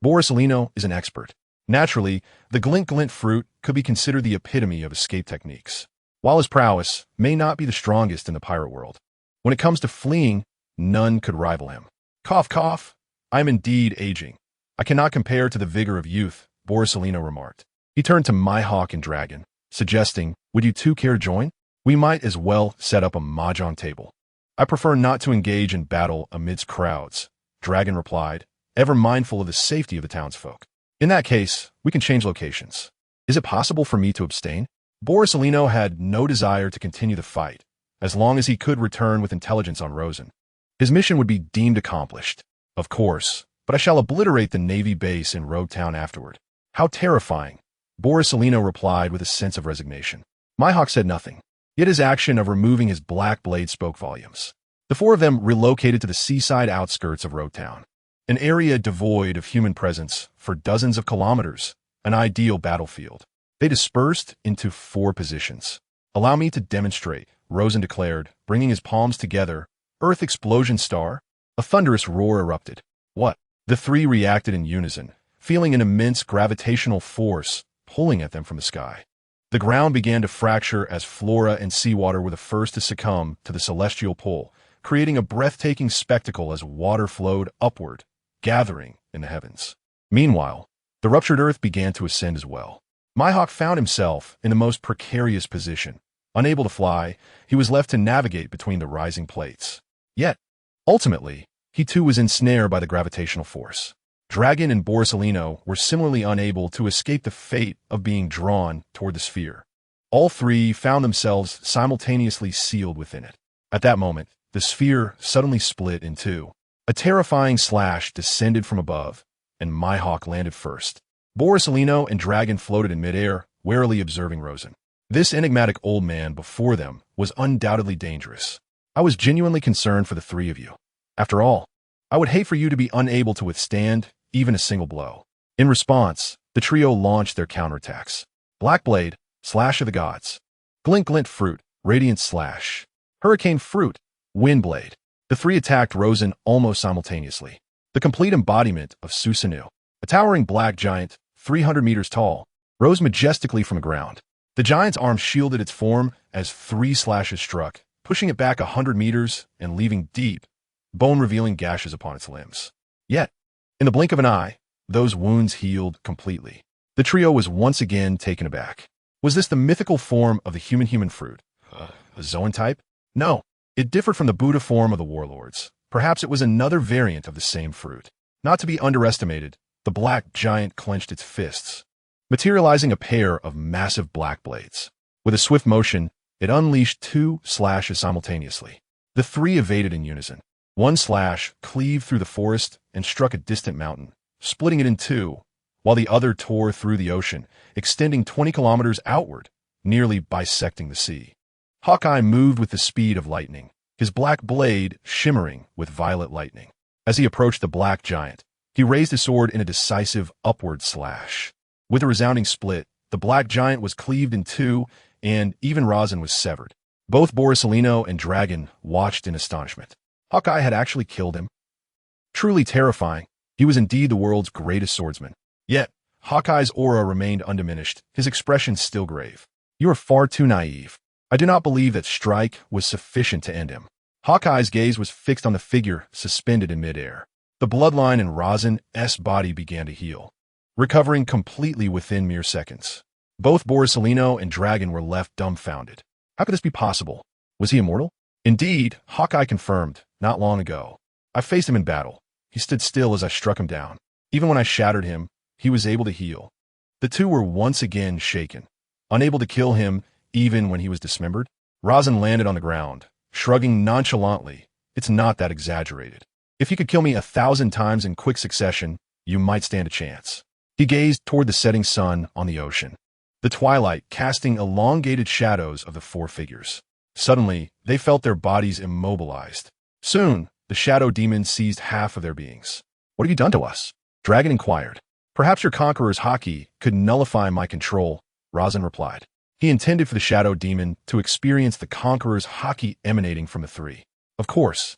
Borsellino is an expert. Naturally, the glint fruit could be considered the epitome of escape techniques, while his prowess may not be the strongest in the pirate world. When it comes to fleeing, none could rival him." Cough, cough. "I am indeed aging. I cannot compare to the vigor of youth," Borsellino remarked. He turned to Mihawk and Dragon, suggesting, "Would you two care to join? We might as well set up a mahjong table." "I prefer not to engage in battle amidst crowds," Dragon replied, ever mindful of the safety of the townsfolk. "In that case, we can change locations. Is it possible for me to abstain?" Borsellino had no desire to continue the fight, as long as he could return with intelligence on Rosen. His mission would be deemed accomplished. "Of course, but I shall obliterate the Navy base in Rogue Town afterward." "How terrifying," Borsellino replied with a sense of resignation. Mihawk said nothing, yet his action of removing his black blade spoke volumes. The four of them relocated to the seaside outskirts of Rogue Town, an area devoid of human presence for dozens of kilometers, an ideal battlefield. They dispersed into 4 positions. "Allow me to demonstrate," Rosen declared, bringing his palms together. "Earth explosion star." A thunderous roar erupted. "What?" The 3 reacted in unison, feeling an immense gravitational force pulling at them from the sky. The ground began to fracture as flora and seawater were the first to succumb to the celestial pull, creating a breathtaking spectacle as water flowed upward, gathering in the heavens. Meanwhile, the ruptured earth began to ascend as well. Mihawk found himself in the most precarious position. Unable to fly, he was left to navigate between the rising plates. Yet, ultimately, he too was ensnared by the gravitational force. Dragon and Borsellino were similarly unable to escape the fate of being drawn toward the sphere. All 3 found themselves simultaneously sealed within it. At that moment, the sphere suddenly split in 2. A terrifying slash descended from above, and Mihawk landed first. Borsellino and Dragon floated in midair, warily observing Rosen. This enigmatic old man before them was undoubtedly dangerous. "I was genuinely concerned for the 3 of you. After all, I would hate for you to be unable to withstand even a single blow." In response, the trio launched their counterattacks. Black Blade, Slash of the Gods. Glint Fruit, Radiant Slash. Hurricane Fruit, Wind Blade. The 3 attacked Rosen almost simultaneously. The complete embodiment of Susanoo, a towering black giant, 300 meters tall, rose majestically from the ground. The giant's arm shielded its form as 3 slashes struck, pushing it back 100 meters and leaving deep, bone-revealing gashes upon its limbs. Yet, in the blink of an eye, those wounds healed completely. The trio was once again taken aback. Was this the mythical form of the human fruit? A Zoan type? No, it differed from the Buddha form of the warlords. Perhaps it was another variant of the same fruit. Not to be underestimated, the black giant clenched its fists, materializing a pair of massive black blades. With a swift motion, it unleashed 2 slashes simultaneously. The 3 evaded in unison. One slash cleaved through the forest and struck a distant mountain, splitting it in 2, while the other tore through the ocean, extending 20 kilometers outward, nearly bisecting the sea. Hawkeye moved with the speed of lightning, his black blade shimmering with violet lightning. As he approached the black giant, he raised his sword in a decisive upward slash. With a resounding split, the black giant was cleaved in 2, and even rosin was severed. Both Borsellino and Dragon watched in astonishment. Hawkeye had actually killed him. Truly terrifying, he was indeed the world's greatest swordsman. Yet, Hawkeye's aura remained undiminished, his expression still grave. "You are far too naive. I do not believe that strike was sufficient to end him. Hawkeye's gaze was fixed on the figure suspended in midair. The bloodline in Rosin's body began to heal, recovering completely within mere seconds. Both Borsalino and Dragon were left dumbfounded. How could this be possible? Was he immortal? Indeed, Hawkeye confirmed, not long ago. I faced him in battle. He stood still as I struck him down. Even when I shattered him, he was able to heal. The two were once again shaken, unable to kill him even when he was dismembered. Rosin landed on the ground, shrugging nonchalantly. It's not that exaggerated. If you could kill me 1,000 times in quick succession, you might stand a chance. He gazed toward the setting sun on the ocean, the twilight casting elongated shadows of the four figures. Suddenly, they felt their bodies immobilized. Soon, the shadow demon seized half of their beings. What have you done to us? Dragon inquired. Perhaps your conqueror's haki could nullify my control, Rosin replied. He intended for the shadow demon to experience the conqueror's haki emanating from the three. Of course,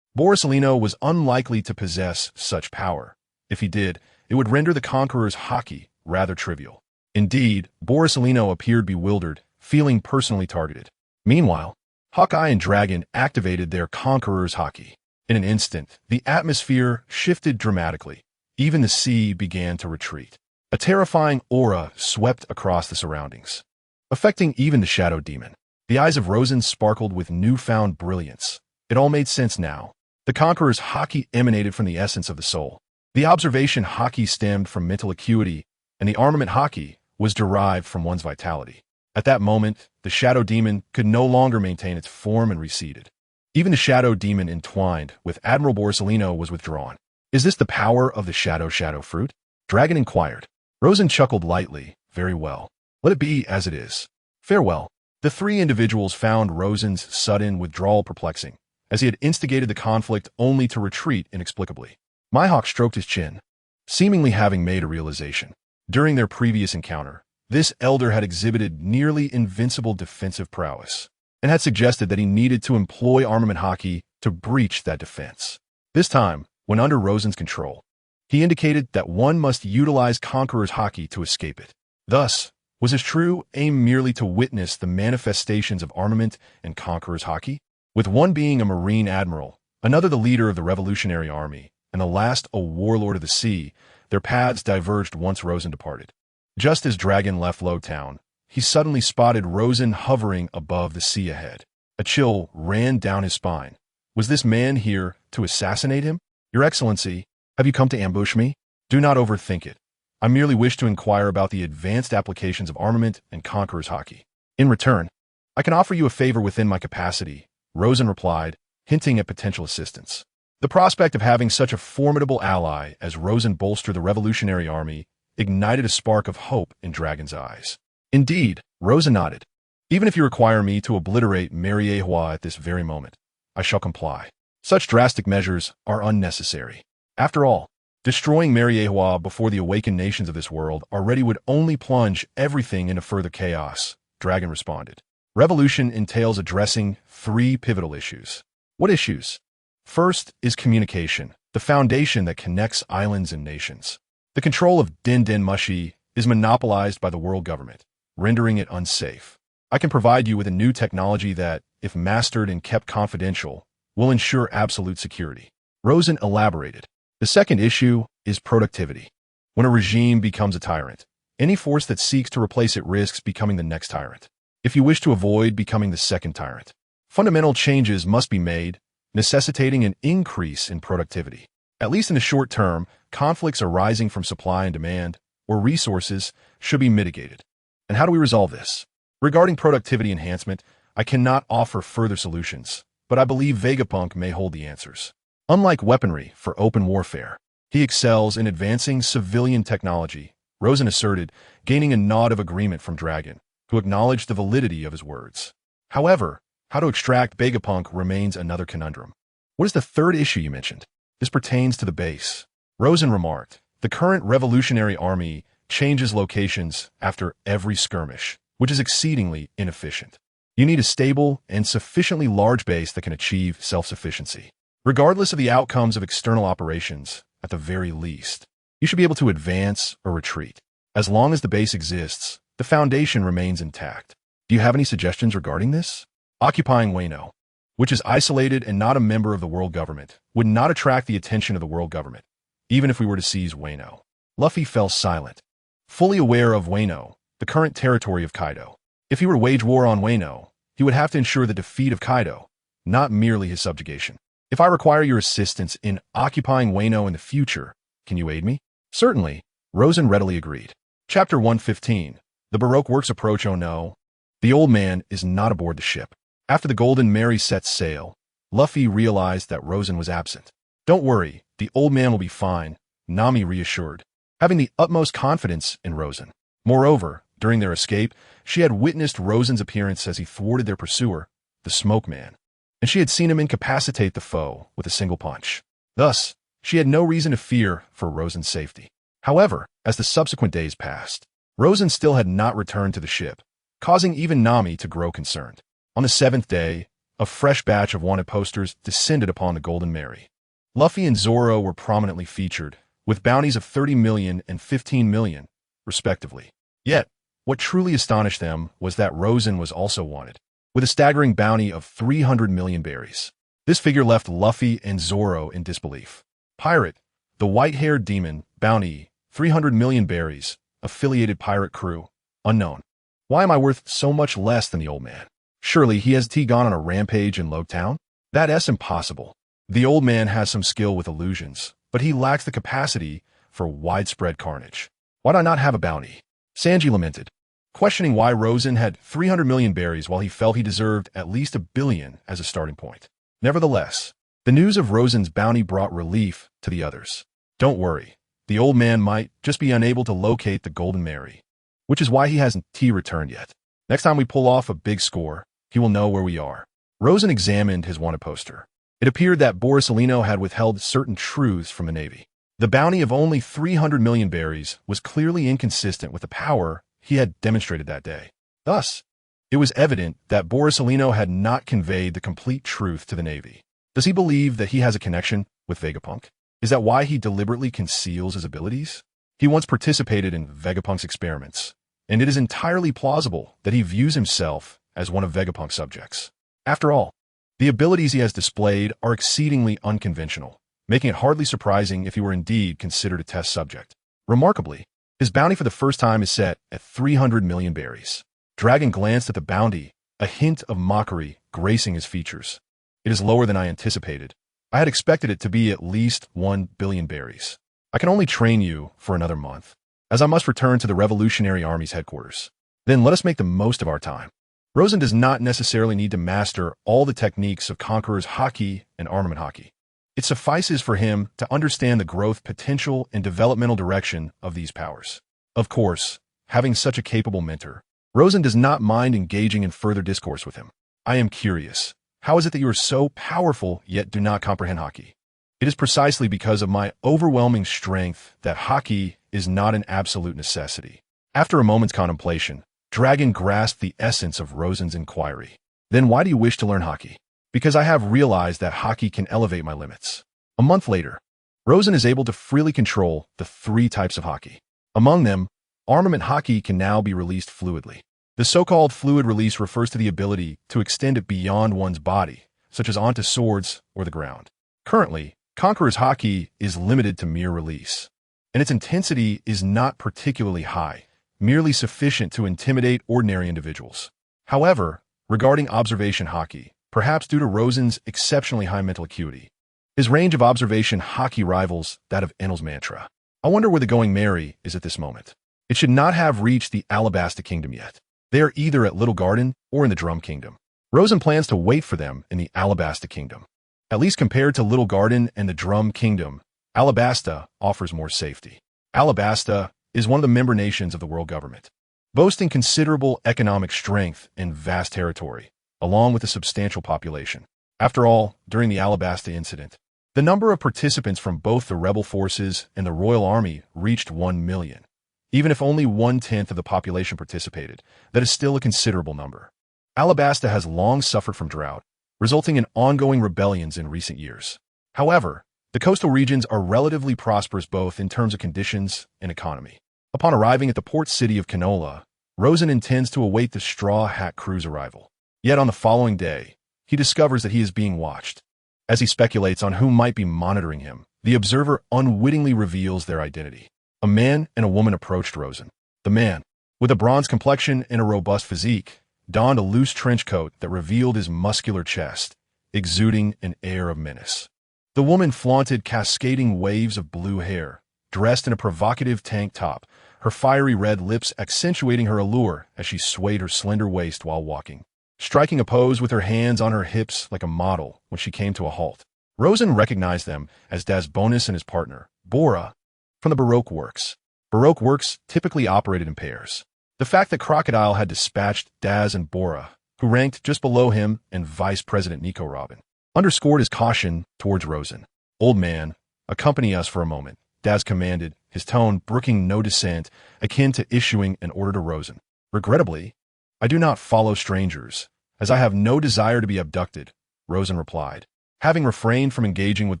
Borsalino was unlikely to possess such power. If he did, it would render the conqueror's haki rather trivial. Indeed, Borsalino appeared bewildered, feeling personally targeted. Meanwhile, Hawkeye and Dragon activated their conqueror's haki. In an instant, the atmosphere shifted dramatically. Even the sea began to retreat. A terrifying aura swept across the surroundings, affecting even the shadow demon. The eyes of Rosin sparkled with newfound brilliance. It all made sense now. The conqueror's haki emanated from the essence of the soul. The observation haki stemmed from mental acuity, and the armament haki was derived from one's vitality. At that moment, the shadow demon could no longer maintain its form and receded. Even the shadow demon entwined with Admiral Borsalino was withdrawn. Is this the power of the shadow fruit? Dragon inquired. Rosin chuckled lightly. Very well. Let it be as it is. Farewell. The three individuals found Rosin's sudden withdrawal perplexing, as he had instigated the conflict only to retreat inexplicably. Mihawk stroked his chin, seemingly having made a realization. During their previous encounter, this elder had exhibited nearly invincible defensive prowess, and had suggested that he needed to employ armament haki to breach that defense. This time, when under Rosin's control, he indicated that one must utilize Conqueror's haki to escape it. Thus, was his true aim merely to witness the manifestations of armament and Conqueror's haki? With one being a Marine admiral, another the leader of the Revolutionary Army, and the last a warlord of the sea, their paths diverged once Rosin departed. Just as Dragon left Luo Town, he suddenly spotted Rosin hovering above the sea ahead. A chill ran down his spine. Was this man here to assassinate him? Your Excellency, have you come to ambush me? Do not overthink it. I merely wish to inquire about the advanced applications of armament and Conqueror's haki. In return, I can offer you a favor within my capacity, Rosin replied, hinting at potential assistance. The prospect of having such a formidable ally as Rosin bolster the Revolutionary Army ignited a spark of hope in Dragon's eyes. Indeed, Rosin nodded. Even if you require me to obliterate Mariehua at this very moment, I shall comply. Such drastic measures are unnecessary. After all, destroying Mariehua before the awakened nations of this world already would only plunge everything into further chaos, Dragon responded. Revolution entails addressing three pivotal issues. What issues? First is communication, the foundation that connects islands and nations. The control of Din Din Mushi is monopolized by the world government, rendering it unsafe. I can provide you with a new technology that, if mastered and kept confidential, will ensure absolute security. Rosin elaborated. The second issue is productivity. When a regime becomes a tyrant, any force that seeks to replace it risks becoming the next tyrant. If you wish to avoid becoming the second tyrant, fundamental changes must be made, necessitating an increase in productivity. At least in the short term, conflicts arising from supply and demand, or resources, should be mitigated. And how do we resolve this? Regarding productivity enhancement, I cannot offer further solutions, but I believe Vegapunk may hold the answers. Unlike weaponry for open warfare, he excels in advancing civilian technology, Rosin asserted, gaining a nod of agreement from Dragon, who acknowledged the validity of his words. However, how to extract Vegapunk remains another conundrum. What is the third issue you mentioned? This pertains to the base. Rosin remarked, the current Revolutionary Army changes locations after every skirmish, which is exceedingly inefficient. You need a stable and sufficiently large base that can achieve self-sufficiency. Regardless of the outcomes of external operations, at the very least, you should be able to advance or retreat. As long as the base exists, the foundation remains intact. Do you have any suggestions regarding this? Occupying Wano, which is isolated and not a member of the world government, would not attract the attention of the world government, even if we were to seize Wano. Luffy fell silent, fully aware of Wano, the current territory of Kaido. If he were to wage war on Wano, he would have to ensure the defeat of Kaido, not merely his subjugation. If I require your assistance in occupying Wano in the future, can you aid me? Certainly, Rosen readily agreed. Chapter 115. The Baroque Works approach. Oh no. The old man is not aboard the ship. After the Golden Mary set sail, Luffy realized that Rosen was absent. Don't worry, the old man will be fine, Nami reassured, having the utmost confidence in Rosen. Moreover, during their escape, she had witnessed Rosen's appearance as he thwarted their pursuer, the Smoke Man, and she had seen him incapacitate the foe with a single punch. Thus, she had no reason to fear for Rosen's safety. However, as the subsequent days passed, Rosen still had not returned to the ship, causing even Nami to grow concerned. On the 7th day, a fresh batch of wanted posters descended upon the Golden Mary. Luffy and Zoro were prominently featured, with bounties of 30 million and 15 million, respectively. Yet, what truly astonished them was that Rosen was also wanted, with a staggering bounty of 300 million berries. This figure left Luffy and Zoro in disbelief. Pirate, the white-haired demon, bounty, 300 million berries, affiliated pirate crew, unknown. Why am I worth so much less than the old man? Surely he has gone on a rampage in Low Town? That's impossible. The old man has some skill with illusions, but he lacks the capacity for widespread carnage. Why do I not have a bounty? Sanji lamented, questioning why Rosen had 300 million berries while he felt he deserved at least 1 billion as a starting point. Nevertheless, the news of Rosen's bounty brought relief to the others. Don't worry, the old man might just be unable to locate the Golden Mary, which is why he hasn't returned yet. Next time we pull off a big score, he will know where we are. Rosen examined his wanted poster. It appeared that Borsalino had withheld certain truths from the Navy. The bounty of only 300 million berries was clearly inconsistent with the power he had demonstrated that day. Thus, it was evident that Borsalino had not conveyed the complete truth to the Navy. Does he believe that he has a connection with Vegapunk? Is that why he deliberately conceals his abilities? He once participated in Vegapunk's experiments, and it is entirely plausible that he views himself as one of Vegapunk's subjects. After all, the abilities he has displayed are exceedingly unconventional, making it hardly surprising if he were indeed considered a test subject. Remarkably, his bounty for the first time is set at 300 million berries. Dragon glanced at the bounty, a hint of mockery gracing his features. It is lower than I anticipated. I had expected it to be at least 1 billion berries. I can only train you for another month, as I must return to the Revolutionary Army's headquarters. Then let us make the most of our time. Rosen does not necessarily need to master all the techniques of Conqueror's Haki and Armament Haki. It suffices for him to understand the growth potential and developmental direction of these powers. Of course, having such a capable mentor, Rosen does not mind engaging in further discourse with him. I am curious. How is it that you are so powerful yet do not comprehend Haki? It is precisely because of my overwhelming strength that Haki is not an absolute necessity. After a moment's contemplation, Dragon grasped the essence of Rosen's inquiry. Then why do you wish to learn Haki? Because I have realized that Haki can elevate my limits. A month later, Rosen is able to freely control the 3 types of Haki. Among them, Armament Haki can now be released fluidly. The so-called fluid release refers to the ability to extend it beyond one's body, such as onto swords or the ground. Currently, Conqueror's Haki is limited to mere release, and its intensity is not particularly high, merely sufficient to intimidate ordinary individuals. However, regarding observation Haki, perhaps due to Rosen's exceptionally high mental acuity, his range of observation Haki rivals that of Enel's mantra. I wonder where the Going Merry is at this moment. It should not have reached the Alabasta Kingdom yet. They are either at Little Garden or in the Drum Kingdom. Rosen plans to wait for them in the Alabasta Kingdom. At least compared to Little Garden and the Drum Kingdom, Alabasta offers more safety. Alabasta is one of the member nations of the world government, boasting considerable economic strength and vast territory, along with a substantial population. After all, during the Alabasta incident, the number of participants from both the rebel forces and the Royal Army reached 1 million. Even if only 1/10 of the population participated, that is still a considerable number. Alabasta has long suffered from drought, resulting in ongoing rebellions in recent years. However, the coastal regions are relatively prosperous both in terms of conditions and economy. Upon arriving at the port city of Canola, Rosen intends to await the Straw Hat crew's arrival. Yet on the following day, he discovers that he is being watched. As he speculates on who might be monitoring him, the observer unwittingly reveals their identity. A man and a woman approached Rosen. The man, with a bronze complexion and a robust physique, donned a loose trench coat that revealed his muscular chest, exuding an air of menace. The woman flaunted cascading waves of blue hair, dressed in a provocative tank top, her fiery red lips accentuating her allure as she swayed her slender waist while walking, striking a pose with her hands on her hips like a model when she came to a halt. Rosen recognized them as Das Bonus and his partner, Bora, from the Baroque works. Baroque works typically operated in pairs. The fact that Crocodile had dispatched Daz and Bora, who ranked just below him and Vice President Nico Robin, underscored his caution towards Rosen. "Old man, accompany us for a moment," Daz commanded, his tone brooking no dissent, akin to issuing an order to Rosen. "Regrettably, I do not follow strangers, as I have no desire to be abducted," Rosen replied, having refrained from engaging with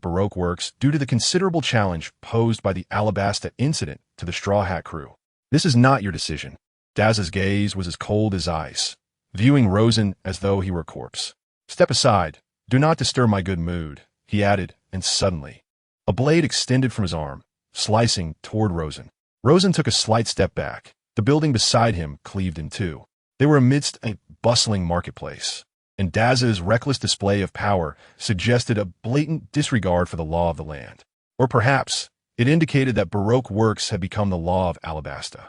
Baroque works due to the considerable challenge posed by the Alabasta incident to the Straw Hat crew. "This is not your decision." Daz's gaze was as cold as ice, viewing Rosen as though he were a corpse. "Step aside. Do not disturb my good mood," he added, and suddenly, a blade extended from his arm, slicing toward Rosen. Rosen took a slight step back. The building beside him cleaved in two. They were amidst a bustling marketplace, and Daz's reckless display of power suggested a blatant disregard for the law of the land. Or perhaps it indicated that Baroque works had become the law of Alabasta.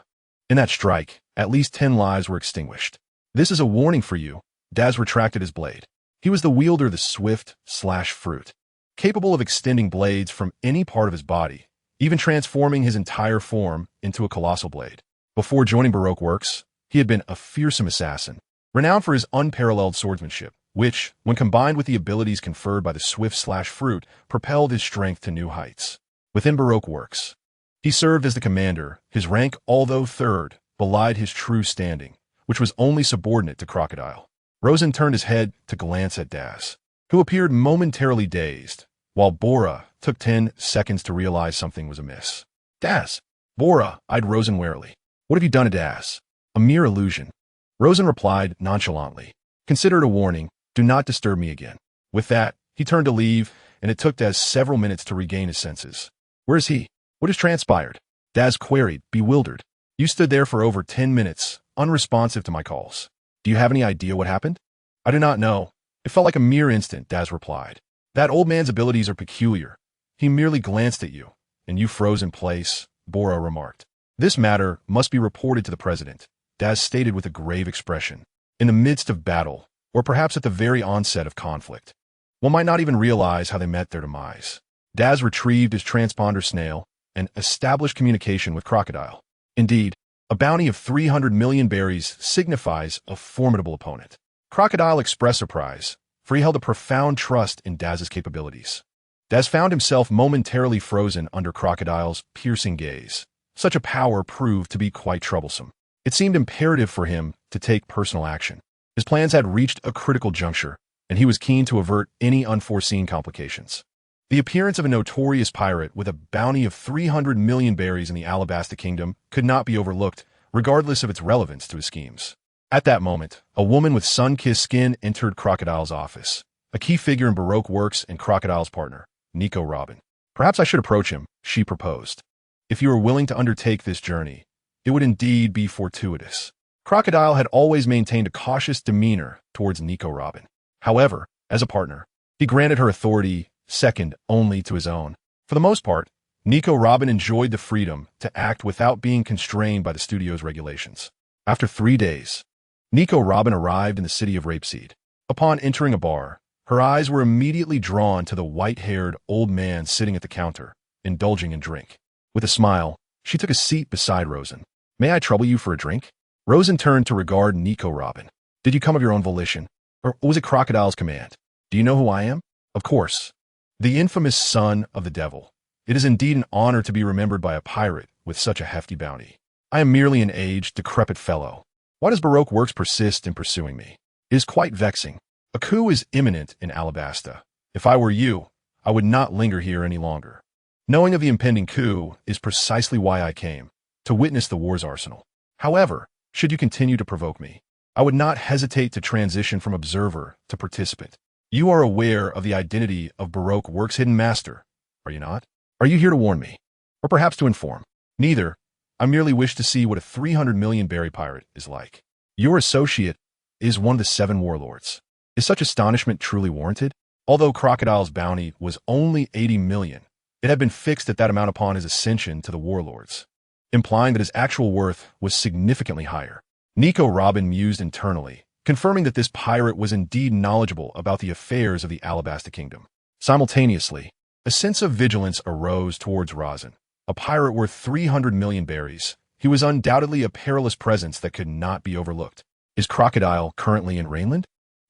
In that strike, at least 10 lives were extinguished. "This is a warning for you." Daz retracted his blade. He was the wielder of the swift fruit, capable of extending blades from any part of his body, even transforming his entire form into a colossal blade. Before joining Baroque works, he had been a fearsome assassin, renowned for his unparalleled swordsmanship, which, when combined with the abilities conferred by the swift fruit, propelled his strength to new heights. Within Baroque works, he served as the commander. His rank, although third, belied his true standing, which was only subordinate to Crocodile. Rosen turned his head to glance at Daz, who appeared momentarily dazed, while Bora took 10 seconds to realize something was amiss. "Daz!" Bora eyed Rosen warily. "What have you done to Daz?" "A mere illusion." Rosen replied nonchalantly. "Consider it a warning. Do not disturb me again." With that, he turned to leave, and it took Daz several minutes to regain his senses. "Where is he? What has transpired?" Daz queried, bewildered. "You stood there for over 10 minutes, unresponsive to my calls. Do you have any idea what happened?" "I do not know. It felt like a mere instant," Daz replied. "That old man's abilities are peculiar. He merely glanced at you, and you froze in place," Bora remarked. "This matter must be reported to the president," Daz stated with a grave expression. "In the midst of battle, or perhaps at the very onset of conflict, one might not even realize how they met their demise." Daz retrieved his transponder snail and established communication with Crocodile. Indeed, a bounty of 300 million berries signifies a formidable opponent. Crocodile expressed surprise, for he held a profound trust in Daz's capabilities. Daz found himself momentarily frozen under Crocodile's piercing gaze. Such a power proved to be quite troublesome. It seemed imperative for him to take personal action. His plans had reached a critical juncture, and he was keen to avert any unforeseen complications. The appearance of a notorious pirate with a bounty of 300 million berries in the Alabasta Kingdom could not be overlooked, regardless of its relevance to his schemes. At that moment, a woman with sun-kissed skin entered Crocodile's office, a key figure in Baroque works and Crocodile's partner, Nico Robin. "Perhaps I should approach him," she proposed. "If you are willing to undertake this journey, it would indeed be fortuitous." Crocodile had always maintained a cautious demeanor towards Nico Robin. However, as a partner, he granted her authority second only to his own. For the most part, Nico Robin enjoyed the freedom to act without being constrained by the studio's regulations. After 3 days, Nico Robin arrived in the city of Rapeseed. Upon entering a bar, her eyes were immediately drawn to the white-haired old man sitting at the counter, indulging in drink. With a smile, she took a seat beside Rosen. "May I trouble you for a drink?" Rosen turned to regard Nico Robin. "Did you come of your own volition, or was it Crocodile's command? Do you know who I am?" "Of course. The infamous son of the devil. It is indeed an honor to be remembered by a pirate with such a hefty bounty. I am merely an aged, decrepit fellow. Why does Baroque works persist in pursuing me? It is quite vexing. A coup is imminent in Alabasta. If I were you, I would not linger here any longer. Knowing of the impending coup is precisely why I came, to witness the war's arsenal. However," Should you continue to provoke me, I would not hesitate to transition from observer to participant. You are aware of the identity of Baroque Works' hidden master, are you not? Are you here to warn me? Or perhaps to inform? Neither. I merely wish to see what a 300 million berry pirate is like. Your associate is one of the 7 warlords. Is such astonishment truly warranted? Although Crocodile's bounty was only 80 million, it had been fixed at that amount upon his ascension to the warlords, implying that his actual worth was significantly higher. Nico Robin mused internally, confirming that this pirate was indeed knowledgeable about the affairs of the Alabasta Kingdom. Simultaneously, a sense of vigilance arose towards Rosin. A pirate worth 300 million berries, he was undoubtedly a perilous presence that could not be overlooked. Is Crocodile currently in Rainland?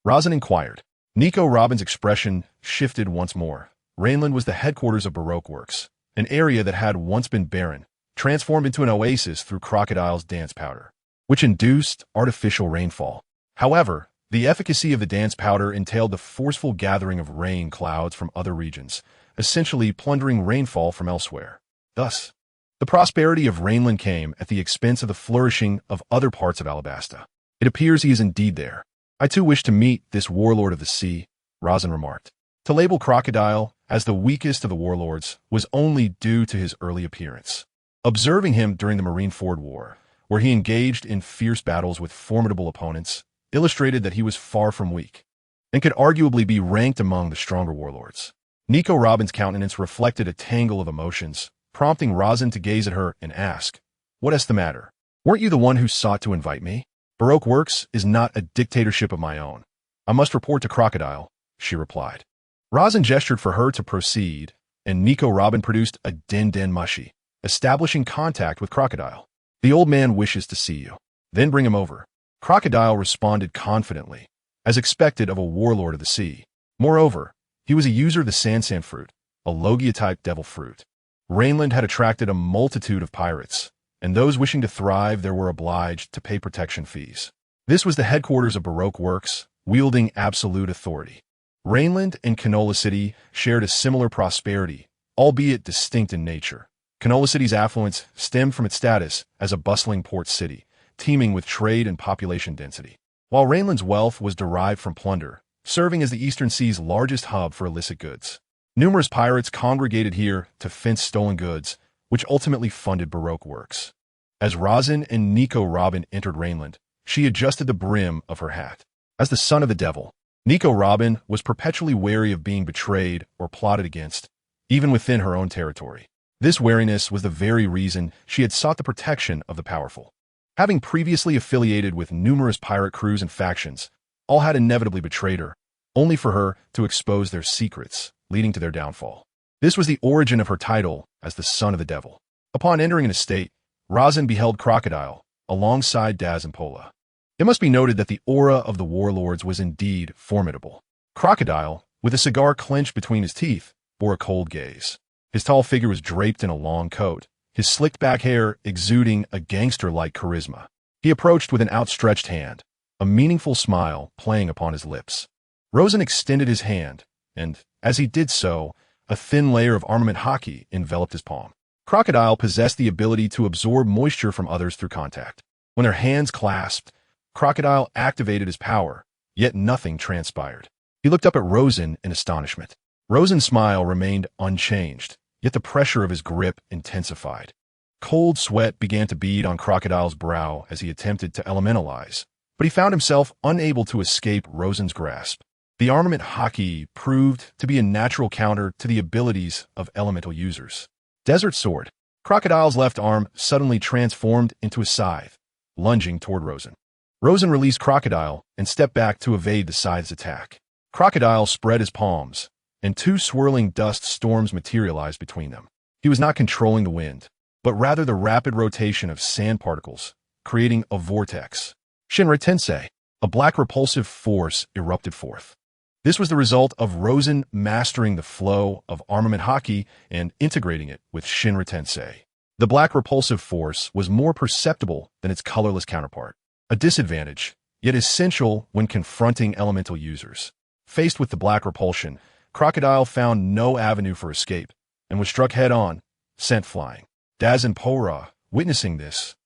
Rosin inquired. Nico Robin's expression shifted once more. Rainland was the headquarters of Baroque Works, an area that had once been barren, transformed into an oasis through Crocodile's dance powder, which induced artificial rainfall. However, the efficacy of the dance powder entailed the forceful gathering of rain clouds from other regions, essentially plundering rainfall from elsewhere. Thus, the prosperity of Rainland came at the expense of the flourishing of other parts of Alabasta. It appears he is indeed there. I too wish to meet this warlord of the sea, Rosin remarked. To label Crocodile as the weakest of the warlords was only due to his early appearance. Observing him during the Marineford War, where he engaged in fierce battles with formidable opponents, illustrated that he was far from weak, and could arguably be ranked among the stronger warlords. Nico Robin's countenance reflected a tangle of emotions, prompting Rosin to gaze at her and ask, "What is the matter? Weren't you the one who sought to invite me? Baroque Works is not a dictatorship of my own. I must report to Crocodile," she replied. Rosin gestured for her to proceed, and Nico Robin produced a den mushi, establishing contact with Crocodile. "The old man wishes to see you. Then bring him over." Crocodile responded confidently, as expected of a warlord of the sea. Moreover, he was a user of the Sansan fruit, a Logia-type devil fruit. Rainland had attracted a multitude of pirates, and those wishing to thrive there were obliged to pay protection fees. This was the headquarters of Baroque Works, wielding absolute authority. Rainland and Canola City shared a similar prosperity, albeit distinct in nature. Canola City's affluence stemmed from its status as a bustling port city, teeming with trade and population density, while Rainland's wealth was derived from plunder, serving as the Eastern Sea's largest hub for illicit goods. Numerous pirates congregated here to fence stolen goods, which ultimately funded Baroque Works. As Rosin and Nico Robin entered Rainland, she adjusted the brim of her hat. As the son of the devil, Nico Robin was perpetually wary of being betrayed or plotted against, even within her own territory. This wariness was the very reason she had sought the protection of the powerful. Having previously affiliated with numerous pirate crews and factions, all had inevitably betrayed her, only for her to expose their secrets, leading to their downfall. This was the origin of her title as the son of the devil. Upon entering an estate, Rosin beheld Crocodile, alongside Daz and Pola. It must be noted that the aura of the warlords was indeed formidable. Crocodile, with a cigar clenched between his teeth, bore a cold gaze. His tall figure was draped in a long coat, his slicked back hair exuding a gangster-like charisma. He approached with an outstretched hand, a meaningful smile playing upon his lips. Rosin extended his hand, and, as he did so, a thin layer of armament hockey enveloped his palm. Crocodile possessed the ability to absorb moisture from others through contact. When their hands clasped, Crocodile activated his power, yet nothing transpired. He looked up at Rosin in astonishment. Rosin's smile remained unchanged, yet the pressure of his grip intensified. Cold sweat began to bead on Crocodile's brow as he attempted to elementalize, but he found himself unable to escape Rosin's grasp. The armament hockey proved to be a natural counter to the abilities of elemental users. Desert Sword. Crocodile's left arm suddenly transformed into a scythe, lunging toward Rosin. Rosin released Crocodile and stepped back to evade the scythe's attack. Crocodile spread his palms, and 2 swirling dust storms materialized between them. He was not controlling the wind, but rather the rapid rotation of sand particles, creating a vortex. Shinra Tensei, a black repulsive force erupted forth. This was the result of Rosin mastering the flow of armament hockey and integrating it with Shinra Tensei. The black repulsive force was more perceptible than its colorless counterpart, a disadvantage, yet essential when confronting elemental users. Faced with the black repulsion, Crocodile found no avenue for escape and was struck head-on, sent flying. Daz and Pora, witnessing this,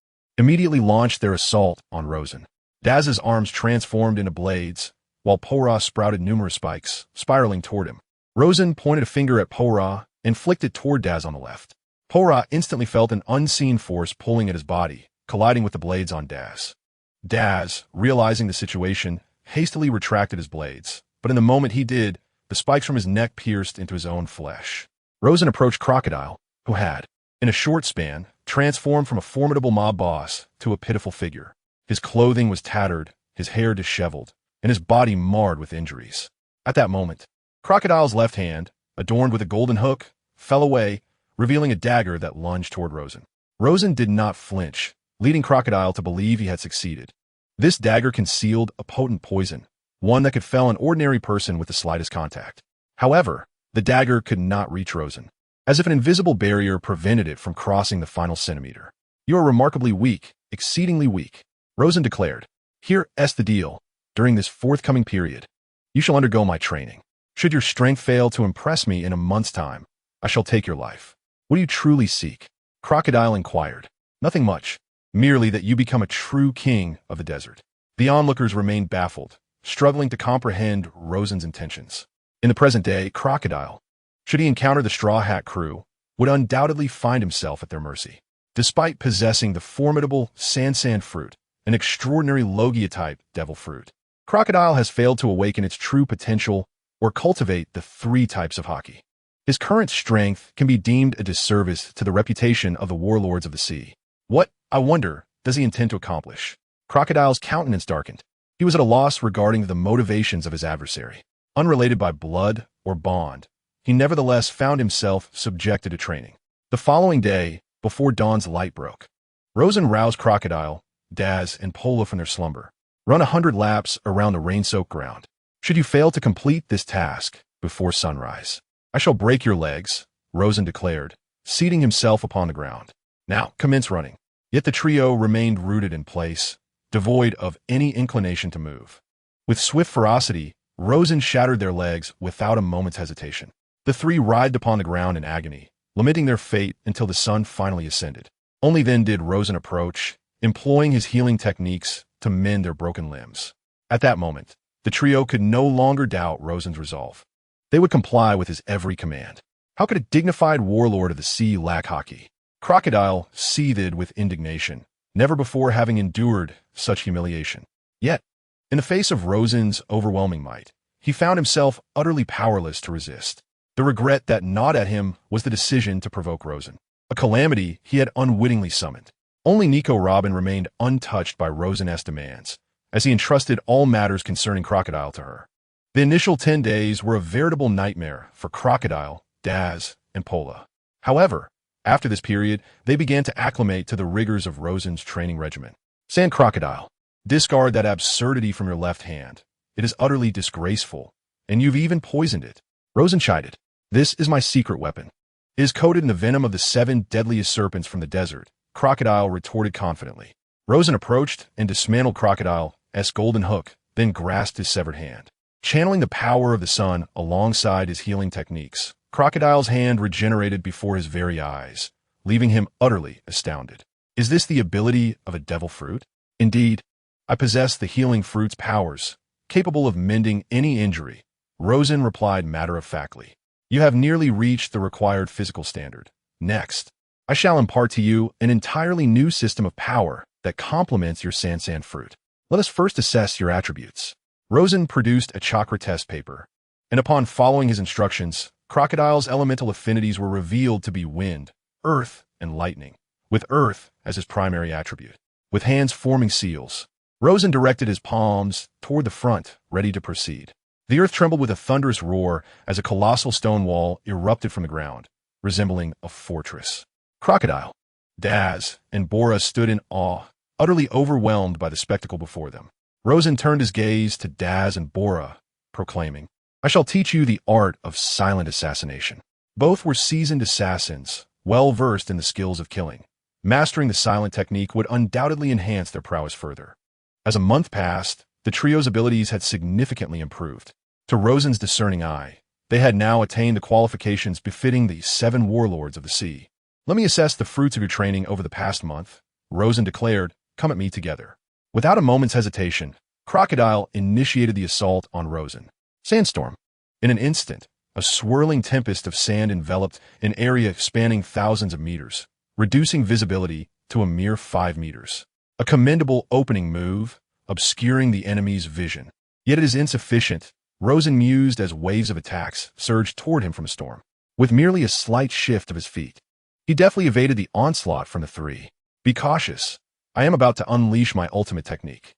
immediately launched their assault on Rosen. Daz's arms transformed into blades, while Pora sprouted numerous spikes, spiraling toward him. Rosen pointed a finger at Pora and flicked it toward Daz on the left. Pora instantly felt an unseen force pulling at his body, colliding with the blades on Daz. Daz, realizing the situation, hastily retracted his blades, but in the moment he did, the spikes from his neck pierced into his own flesh. Rosen approached Crocodile, who had, in a short span, transformed from a formidable mob boss to a pitiful figure. His clothing was tattered, his hair disheveled, and his body marred with injuries. At that moment, Crocodile's left hand, adorned with a golden hook, fell away, revealing a dagger that lunged toward Rosen. Rosen did not flinch, leading Crocodile to believe he had succeeded. This dagger concealed a potent poison, one that could fell an ordinary person with the slightest contact. However, the dagger could not reach Rosen, as if an invisible barrier prevented it from crossing the final centimeter. "You are remarkably weak, exceedingly weak," Rosen declared. "Here's the deal. During this forthcoming period, you shall undergo my training. Should your strength fail to impress me in a month's time, I shall take your life. What do you truly seek?" Crocodile inquired. "Nothing much, merely that you become a true king of the desert." The onlookers remained baffled, struggling to comprehend Rosen's intentions. In the present day, Crocodile, should he encounter the Straw Hat crew, would undoubtedly find himself at their mercy. Despite possessing the formidable Sansan fruit, an extraordinary Logia-type devil fruit, Crocodile has failed to awaken its true potential or cultivate the three types of Haki. His current strength can be deemed a disservice to the reputation of the warlords of the sea. What, I wonder, does he intend to accomplish? Crocodile's countenance darkened. He was at a loss regarding the motivations of his adversary. Unrelated by blood or bond, he nevertheless found himself subjected to training. The following day, before dawn's light broke, Rosen roused Crocodile, Daz, and Pola from their slumber. "Run 100 laps around the rain-soaked ground. Should you fail to complete this task before sunrise, I shall break your legs," Rosen declared, seating himself upon the ground. "Now, commence running." Yet the trio remained rooted in place, devoid of any inclination to move. With swift ferocity, Rosen shattered their legs without a moment's hesitation. The three writhed upon the ground in agony, lamenting their fate until the sun finally ascended. Only then did Rosen approach, employing his healing techniques to mend their broken limbs. At that moment, the trio could no longer doubt Rosen's resolve. They would comply with his every command. How could a dignified warlord of the sea lack Haki? Crocodile seethed with indignation, never before having endured such humiliation. Yet, in the face of Rosen's overwhelming might, he found himself utterly powerless to resist. The regret that gnawed at him was the decision to provoke Rosen, a calamity he had unwittingly summoned. Only Nico Robin remained untouched by Rosen's demands, as he entrusted all matters concerning Crocodile to her. The initial 10 days were a veritable nightmare for Crocodile, Daz, and Pola. However, after this period, they began to acclimate to the rigors of Rosen's training regimen. "Sand Crocodile, discard that absurdity from your left hand. It is utterly disgraceful, and you've even poisoned it," Rosen chided. "This is my secret weapon. It is coated in the venom of the 7 deadliest serpents from the desert," Crocodile retorted confidently. Rosen approached and dismantled Crocodile's golden hook, then grasped his severed hand. Channeling the power of the sun alongside his healing techniques, Crocodile's hand regenerated before his very eyes, leaving him utterly astounded. "Is this the ability of a devil fruit?" "Indeed, I possess the healing fruit's powers, capable of mending any injury," Rosen replied matter-of-factly. "You have nearly reached the required physical standard. Next, I shall impart to you an entirely new system of power that complements your Sansan fruit. Let us first assess your attributes." Rosen produced a chakra test paper, and upon following his instructions, Crocodile's elemental affinities were revealed to be wind, earth, and lightning, with earth as his primary attribute. With hands forming seals, Rosen directed his palms toward the front, ready to proceed. The earth trembled with a thunderous roar as a colossal stone wall erupted from the ground, resembling a fortress. Crocodile, Daz, and Bora stood in awe, utterly overwhelmed by the spectacle before them. Rosen turned his gaze to Daz and Bora, proclaiming, "I shall teach you the art of silent assassination." Both were seasoned assassins, well versed in the skills of killing. Mastering the silent technique would undoubtedly enhance their prowess further. As a month passed, the trio's abilities had significantly improved. To Rosen's discerning eye, they had now attained the qualifications befitting the 7 warlords of the sea. "Let me assess the fruits of your training over the past month," Rosen declared, "Come at me together." Without a moment's hesitation, Crocodile initiated the assault on Rosen. Sandstorm. In an instant, a swirling tempest of sand enveloped an area spanning thousands of meters, reducing visibility to a mere 5 meters. A commendable opening move, obscuring the enemy's vision. Yet it is insufficient, Rosen mused as waves of attacks surged toward him from a storm. With merely a slight shift of his feet, he deftly evaded the onslaught from the three. "Be cautious. I am about to unleash my ultimate technique."